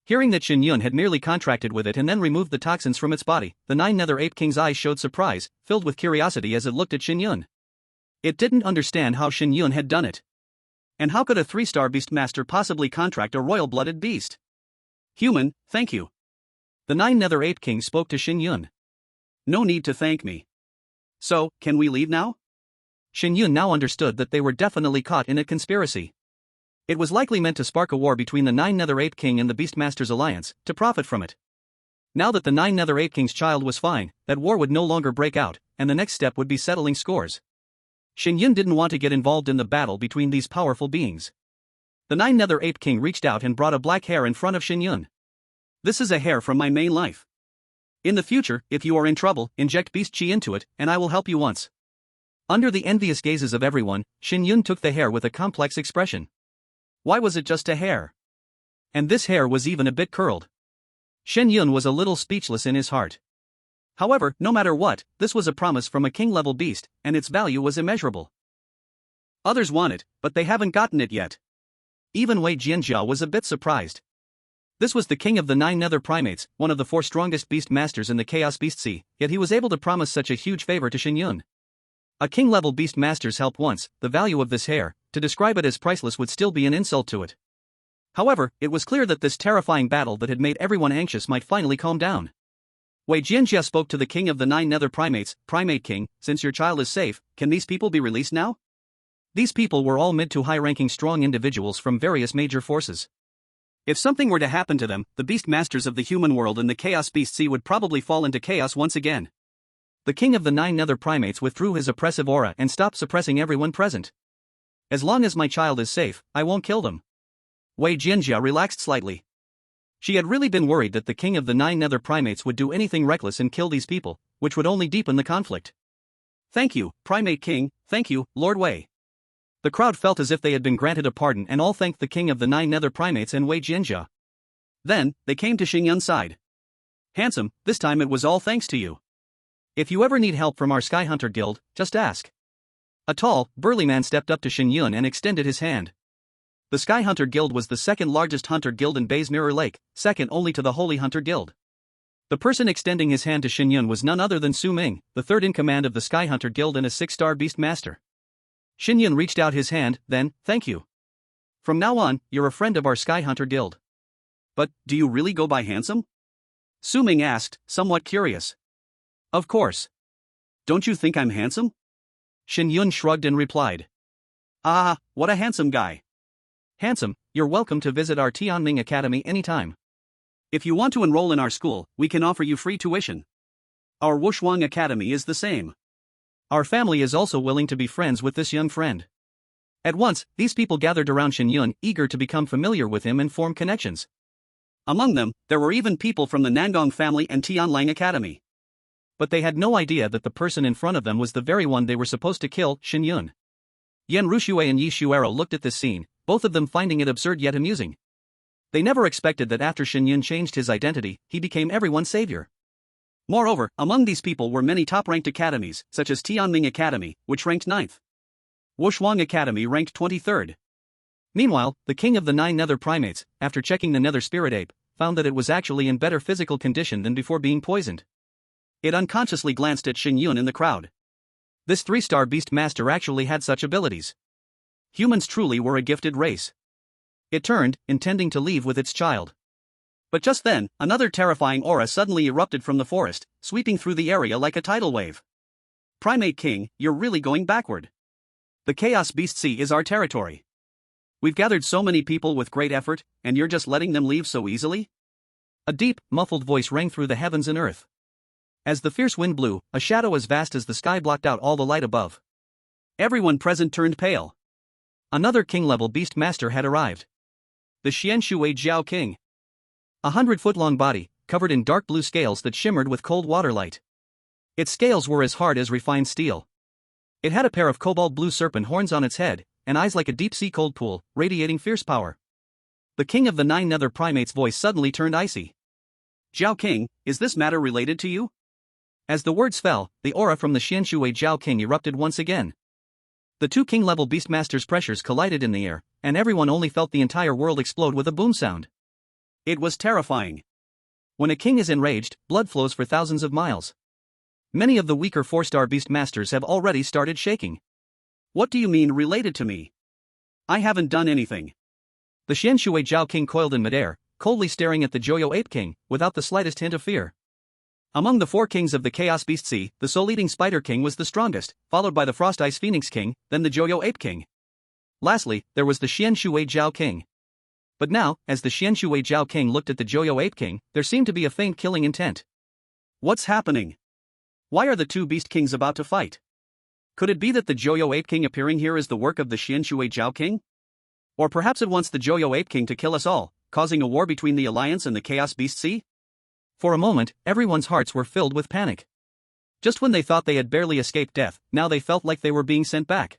Hearing that Shen Yun had merely contracted with it and then removed the toxins from its body, the Nine Nether Ape King's eyes showed surprise, filled with curiosity as it looked at Shen Yun. It didn't understand how Shen Yun had done it. And how could a 3-star Beastmaster possibly contract a royal-blooded beast? Human, thank you. The Nine Nether Ape King spoke to Shen Yun. No need to thank me. So, can we leave now? Shen Yun now understood that they were definitely caught in a conspiracy. It was likely meant to spark a war between the Nine Nether Ape King and the Beastmaster's alliance, to profit from it. Now that the Nine Nether Ape King's child was fine, that war would no longer break out, and the next step would be settling scores. Shen Yun didn't want to get involved in the battle between these powerful beings. The Nine Nether Ape King reached out and brought a black hair in front of Shen Yun. This is a hair from my main life. In the future, if you are in trouble, inject beast chi into it, and I will help you once. Under the envious gazes of everyone, Shen Yun took the hair with a complex expression. Why was it just a hair? And this hair was even a bit curled. Shen Yun was a little speechless in his heart. However, no matter what, this was a promise from a king-level beast, and its value was immeasurable. Others want it, but they haven't gotten it yet. Even Wei Jianjia was a bit surprised. This was the king of the 9 nether primates, one of the 4 strongest beast masters in the Chaos Beast Sea, yet he was able to promise such a huge favor to Shen Yun. A king-level beast master's help once, the value of this hair, to describe it as priceless would still be an insult to it. However, it was clear that this terrifying battle that had made everyone anxious might finally calm down. Wei Jianjia spoke to the king of the 9 nether primates. Primate king, since your child is safe, can these people be released now? These people were all mid to high-ranking strong individuals from various major forces. If something were to happen to them, the beast masters of the human world and the Chaos Beast Sea would probably fall into chaos once again. The king of the 9 nether primates withdrew his oppressive aura and stopped suppressing everyone present. As long as my child is safe, I won't kill them. Wei Jianjia relaxed slightly. She had really been worried that the king of the 9 nether primates would do anything reckless and kill these people, which would only deepen the conflict. Thank you, Primate King, thank you, Lord Wei. The crowd felt as if they had been granted a pardon and all thanked the king of the 9 nether primates and Wei Jianjia. Then, they came to Shen Yun's side. Handsome, this time it was all thanks to you. If you ever need help from our Sky Hunter Guild, just ask. A tall, burly man stepped up to Shen Yun and extended his hand. The Sky Hunter Guild was the second largest hunter guild in Bay's Mirror Lake, second only to the Holy Hunter Guild. The person extending his hand to Shen Yun was none other than Su Ming, the third in command of the Sky Hunter Guild and a 6-star Beast Master. Shen Yun reached out his hand, then, thank you. From now on, you're a friend of our Sky Hunter Guild. But, do you really go by handsome? Su Ming asked, somewhat curious. Of course. Don't you think I'm handsome? Shen Yun shrugged and replied. Ah, what a handsome guy. Handsome, you're welcome to visit our Tianming Academy anytime. If you want to enroll in our school, we can offer you free tuition. Our Wushuang Academy is the same. Our family is also willing to be friends with this young friend. At once, these people gathered around Shen Yun, eager to become familiar with him and form connections. Among them, there were even people from the Nangong family and Tianlang Academy. But they had no idea that the person in front of them was the very one they were supposed to kill, Shen Yun. Yan Ruxue and Yi Xuero looked at this scene, both of them finding it absurd yet amusing. They never expected that after Shen Yun changed his identity, he became everyone's savior. Moreover, among these people were many top-ranked academies, such as Tianming Academy, which ranked 9th. Wushuang Academy ranked 23rd. Meanwhile, the king of the 9 nether primates, after checking the nether spirit ape, found that it was actually in better physical condition than before being poisoned. It unconsciously glanced at Shen Yun in the crowd. This 3-star beast master actually had such abilities. Humans truly were a gifted race. It turned, intending to leave with its child. But just then, another terrifying aura suddenly erupted from the forest, sweeping through the area like a tidal wave. Primate King, you're really going backward. The Chaos Beast Sea is our territory. We've gathered so many people with great effort, and you're just letting them leave so easily? A deep, muffled voice rang through the heavens and earth. As the fierce wind blew, a shadow as vast as the sky blocked out all the light above. Everyone present turned pale. Another king-level beast master had arrived. The Xianshui Jiao King. 100-foot-long body, covered in dark blue scales that shimmered with cold water light. Its scales were as hard as refined steel. It had a pair of cobalt blue serpent horns on its head, and eyes like a deep-sea cold pool, radiating fierce power. The king of the 9 nether primates' voice suddenly turned icy. Jiao King, is this matter related to you? As the words fell, the aura from the Xianshui Jiao King erupted once again. The 2 king-level beastmasters' pressures collided in the air, and everyone only felt the entire world explode with a boom sound. It was terrifying. When a king is enraged, blood flows for thousands of miles. Many of the weaker 4-star beastmasters have already started shaking. What do you mean related to me? I haven't done anything. The Xianshui Jiao King coiled in midair, coldly staring at the Joyo Ape King, without the slightest hint of fear. Among the 4 kings of the Chaos Beast Sea, the Soul-Eating Spider King was the strongest, followed by the Frost Ice Phoenix King, then the Joyo Ape King. Lastly, there was the Xianshui Jiao King. But now, as the Xianshui Jiao King looked at the Joyo Ape King, there seemed to be a faint killing intent. What's happening? Why are the 2 Beast Kings about to fight? Could it be that the Joyo Ape King appearing here is the work of the Xianshui Jiao King? Or perhaps it wants the Joyo Ape King to kill us all, causing a war between the Alliance and the Chaos Beast Sea? For a moment, everyone's hearts were filled with panic. Just when they thought they had barely escaped death, now they felt like they were being sent back.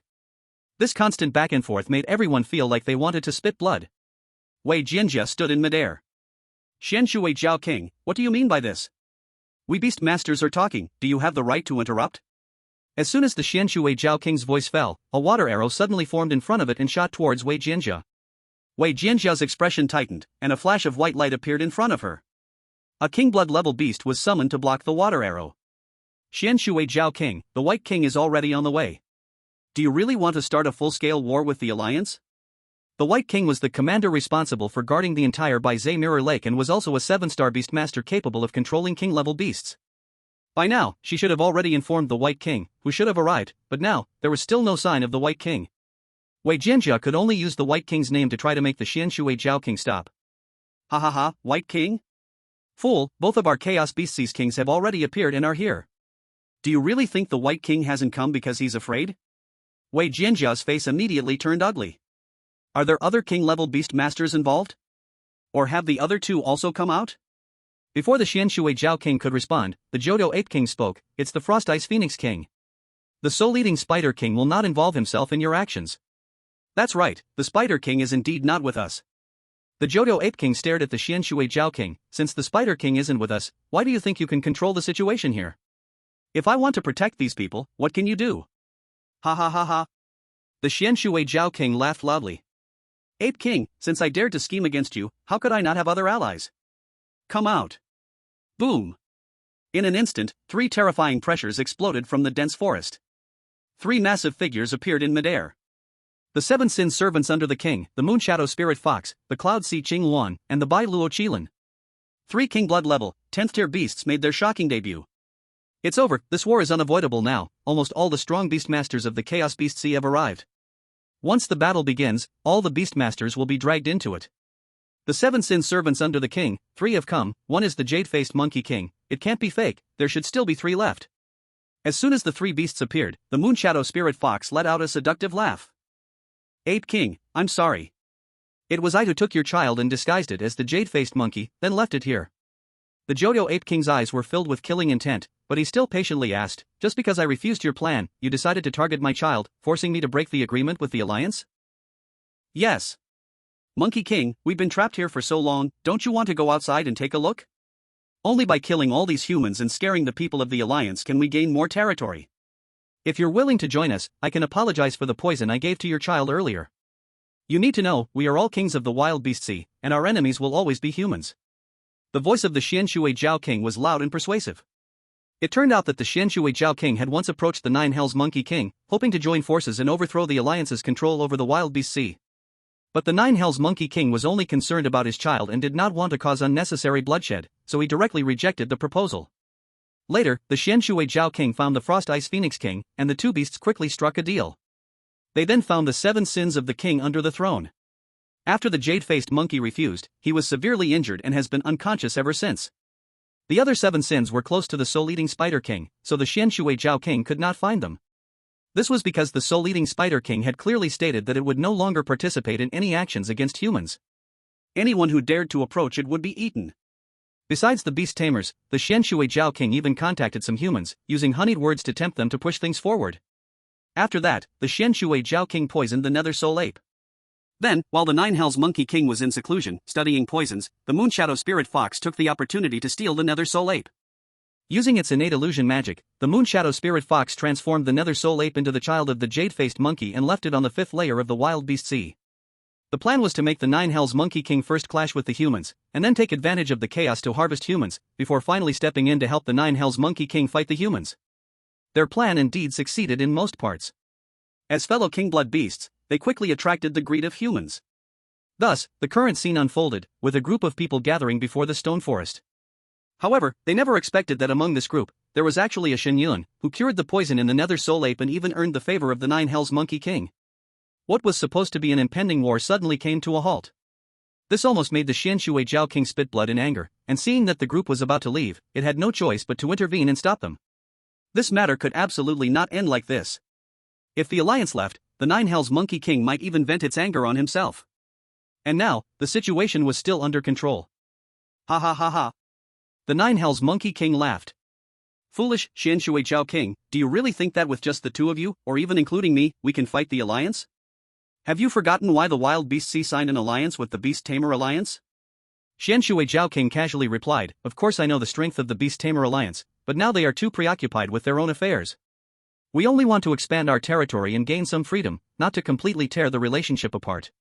This constant back and forth made everyone feel like they wanted to spit blood. Wei Jianjia stood in midair. Xianshui Jiao King, what do you mean by this? We beast masters are talking, do you have the right to interrupt? As soon as the Xianshui Jiao King's voice fell, a water arrow suddenly formed in front of it and shot towards Wei Jianjia. Wei Jianjia's expression tightened, and a flash of white light appeared in front of her. A king blood-level beast was summoned to block the water arrow. Xianshui Jiao King, the White King is already on the way. Do you really want to start a full-scale war with the Alliance? The White King was the commander responsible for guarding the entire Baizhe Mirror Lake and was also a 7-star beastmaster capable of controlling king-level beasts. By now, she should have already informed the White King, who should have arrived, but now, there was still no sign of the White King. Wei Jianjia could only use the White King's name to try to make the Xianshui Jiao King stop. Ha ha ha, White King? Fool, both of our Chaos Beast Sea's kings have already appeared and are here. Do you really think the White King hasn't come because he's afraid? Wei Jianjia's face immediately turned ugly. Are there other king-level beast masters involved? Or have the other 2 also come out? Before the Xianshui Jiao King could respond, the Jodo Ape King spoke, it's the Frost Ice Phoenix King. The Soul-Eating Spider King will not involve himself in your actions. That's right, the Spider King is indeed not with us. The Jodo Ape King stared at the Xianshui Jiao King, since the Spider King isn't with us, why do you think you can control the situation here? If I want to protect these people, what can you do? Ha ha ha ha. The Xianshui Jiao King laughed loudly. Ape King, since I dared to scheme against you, how could I not have other allies? Come out. Boom. In an instant, 3 terrifying pressures exploded from the dense forest. 3 massive figures appeared in midair. The 7 Sin servants under the king, the Moonshadow Spirit Fox, the Cloud Sea Ching Luan, and the Bai Luo Qilin. 3 King Blood level, 10th tier beasts made their shocking debut. It's over, this war is unavoidable now, almost all the strong beastmasters of the Chaos Beast Sea have arrived. Once the battle begins, all the beastmasters will be dragged into it. The 7 Sin servants under the king, 3 have come, 1 is the jade-faced monkey king, it can't be fake, there should still be 3 left. As soon as the 3 beasts appeared, the Moonshadow Spirit Fox let out a seductive laugh. Ape King, I'm sorry. It was I who took your child and disguised it as the jade-faced monkey, then left it here. The Jodo Ape King's eyes were filled with killing intent, but he still patiently asked, just because I refused your plan, you decided to target my child, forcing me to break the agreement with the Alliance? Yes. Monkey King, we've been trapped here for so long, don't you want to go outside and take a look? Only by killing all these humans and scaring the people of the Alliance can we gain more territory. If you're willing to join us, I can apologize for the poison I gave to your child earlier. You need to know, we are all kings of the wild beast sea, and our enemies will always be humans. The voice of the Xian Shui Jiao King was loud and persuasive. It turned out that the Xian Shui Jiao King had once approached the Nine Hells Monkey King, hoping to join forces and overthrow the Alliance's control over the wild beast sea. But the Nine Hells Monkey King was only concerned about his child and did not want to cause unnecessary bloodshed, so he directly rejected the proposal. Later, the Xian Shui Jiao King found the Frost Ice Phoenix King, and the 2 beasts quickly struck a deal. They then found the 7 sins of the king under the throne. After the jade-faced monkey refused, he was severely injured and has been unconscious ever since. The other 7 sins were close to the soul-eating Spider King, so the Xian Shui Jiao King could not find them. This was because the soul-eating Spider King had clearly stated that it would no longer participate in any actions against humans. Anyone who dared to approach it would be eaten. Besides the beast tamers, the Xian Shui Jiao King even contacted some humans, using honeyed words to tempt them to push things forward. After that, the Xian Shui Jiao King poisoned the Nether Soul Ape. Then, while the Nine Hells Monkey King was in seclusion, studying poisons, the Moonshadow Spirit Fox took the opportunity to steal the Nether Soul Ape. Using its innate illusion magic, the Moonshadow Spirit Fox transformed the Nether Soul Ape into the child of the jade-faced monkey and left it on the 5th layer of the Wild Beast Sea. The plan was to make the Nine Hells Monkey King first clash with the humans, and then take advantage of the chaos to harvest humans, before finally stepping in to help the Nine Hells Monkey King fight the humans. Their plan indeed succeeded in most parts. As fellow King Blood beasts, they quickly attracted the greed of humans. Thus, the current scene unfolded, with a group of people gathering before the stone forest. However, they never expected that among this group, there was actually a Shen Yun, who cured the poison in the Nether Soul Ape and even earned the favor of the Nine Hells Monkey King. What was supposed to be an impending war suddenly came to a halt. This almost made the Xian Shui Jiao King spit blood in anger, and seeing that the group was about to leave, it had no choice but to intervene and stop them. This matter could absolutely not end like this. If the Alliance left, the Nine Hells Monkey King might even vent its anger on himself. And now, the situation was still under control. Ha ha ha ha. The Nine Hells Monkey King laughed. Foolish Xian Shui Jiao King, do you really think that with just the 2 of you, or even including me, we can fight the Alliance? Have you forgotten why the Wild Beast Sea signed an alliance with the Beast-Tamer Alliance? Xian Shui Jiao King casually replied, of course I know the strength of the Beast-Tamer Alliance, but now they are too preoccupied with their own affairs. We only want to expand our territory and gain some freedom, not to completely tear the relationship apart.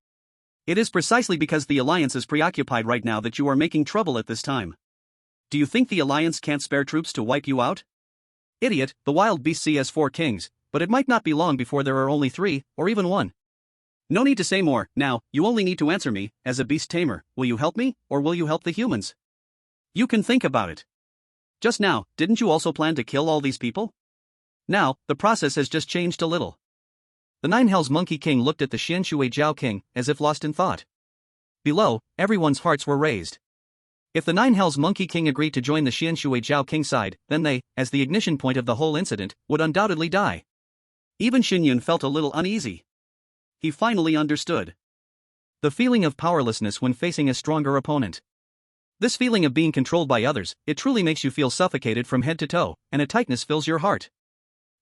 It is precisely because the Alliance is preoccupied right now that you are making trouble at this time. Do you think the Alliance can't spare troops to wipe you out? Idiot, the Wild Beast Sea has 4 kings, but it might not be long before there are only 3, or even 1. No need to say more, now, you only need to answer me, as a beast tamer, will you help me, or will you help the humans? You can think about it. Just now, didn't you also plan to kill all these people? Now, the process has just changed a little. The Nine Hells Monkey King looked at the Xian Shui Jiao King, as if lost in thought. Below, everyone's hearts were raised. If the Nine Hells Monkey King agreed to join the Xian Shui Jiao King's side, then they, as the ignition point of the whole incident, would undoubtedly die. Even Shen Yun felt a little uneasy. He finally understood. The feeling of powerlessness when facing a stronger opponent. This feeling of being controlled by others, it truly makes you feel suffocated from head to toe, and a tightness fills your heart.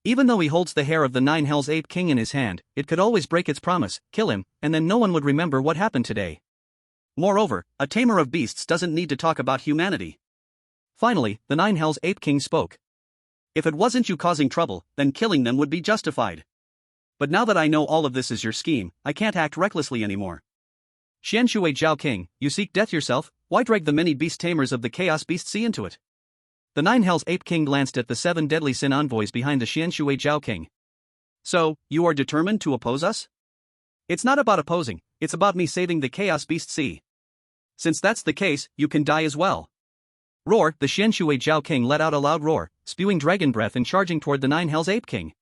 Even though he holds the hair of the Nine Hells Ape King in his hand, it could always break its promise, kill him, and then no one would remember what happened today. Moreover, a tamer of beasts doesn't need to talk about humanity. Finally, the Nine Hells Ape King spoke. If it wasn't you causing trouble, then killing them would be justified. But now that I know all of this is your scheme, I can't act recklessly anymore. Xian Shui Jiao King, you seek death yourself, why drag the many beast tamers of the Chaos Beast Sea into it? The Nine Hells Ape King glanced at the 7 deadly sin envoys behind the Xian Shui Zhao King. So, you are determined to oppose us? It's not about opposing, it's about me saving the Chaos Beast Sea. Since that's the case, you can die as well. Roar, the Xian Shui Zhao King let out a loud roar, spewing dragon breath and charging toward the Nine Hells Ape King.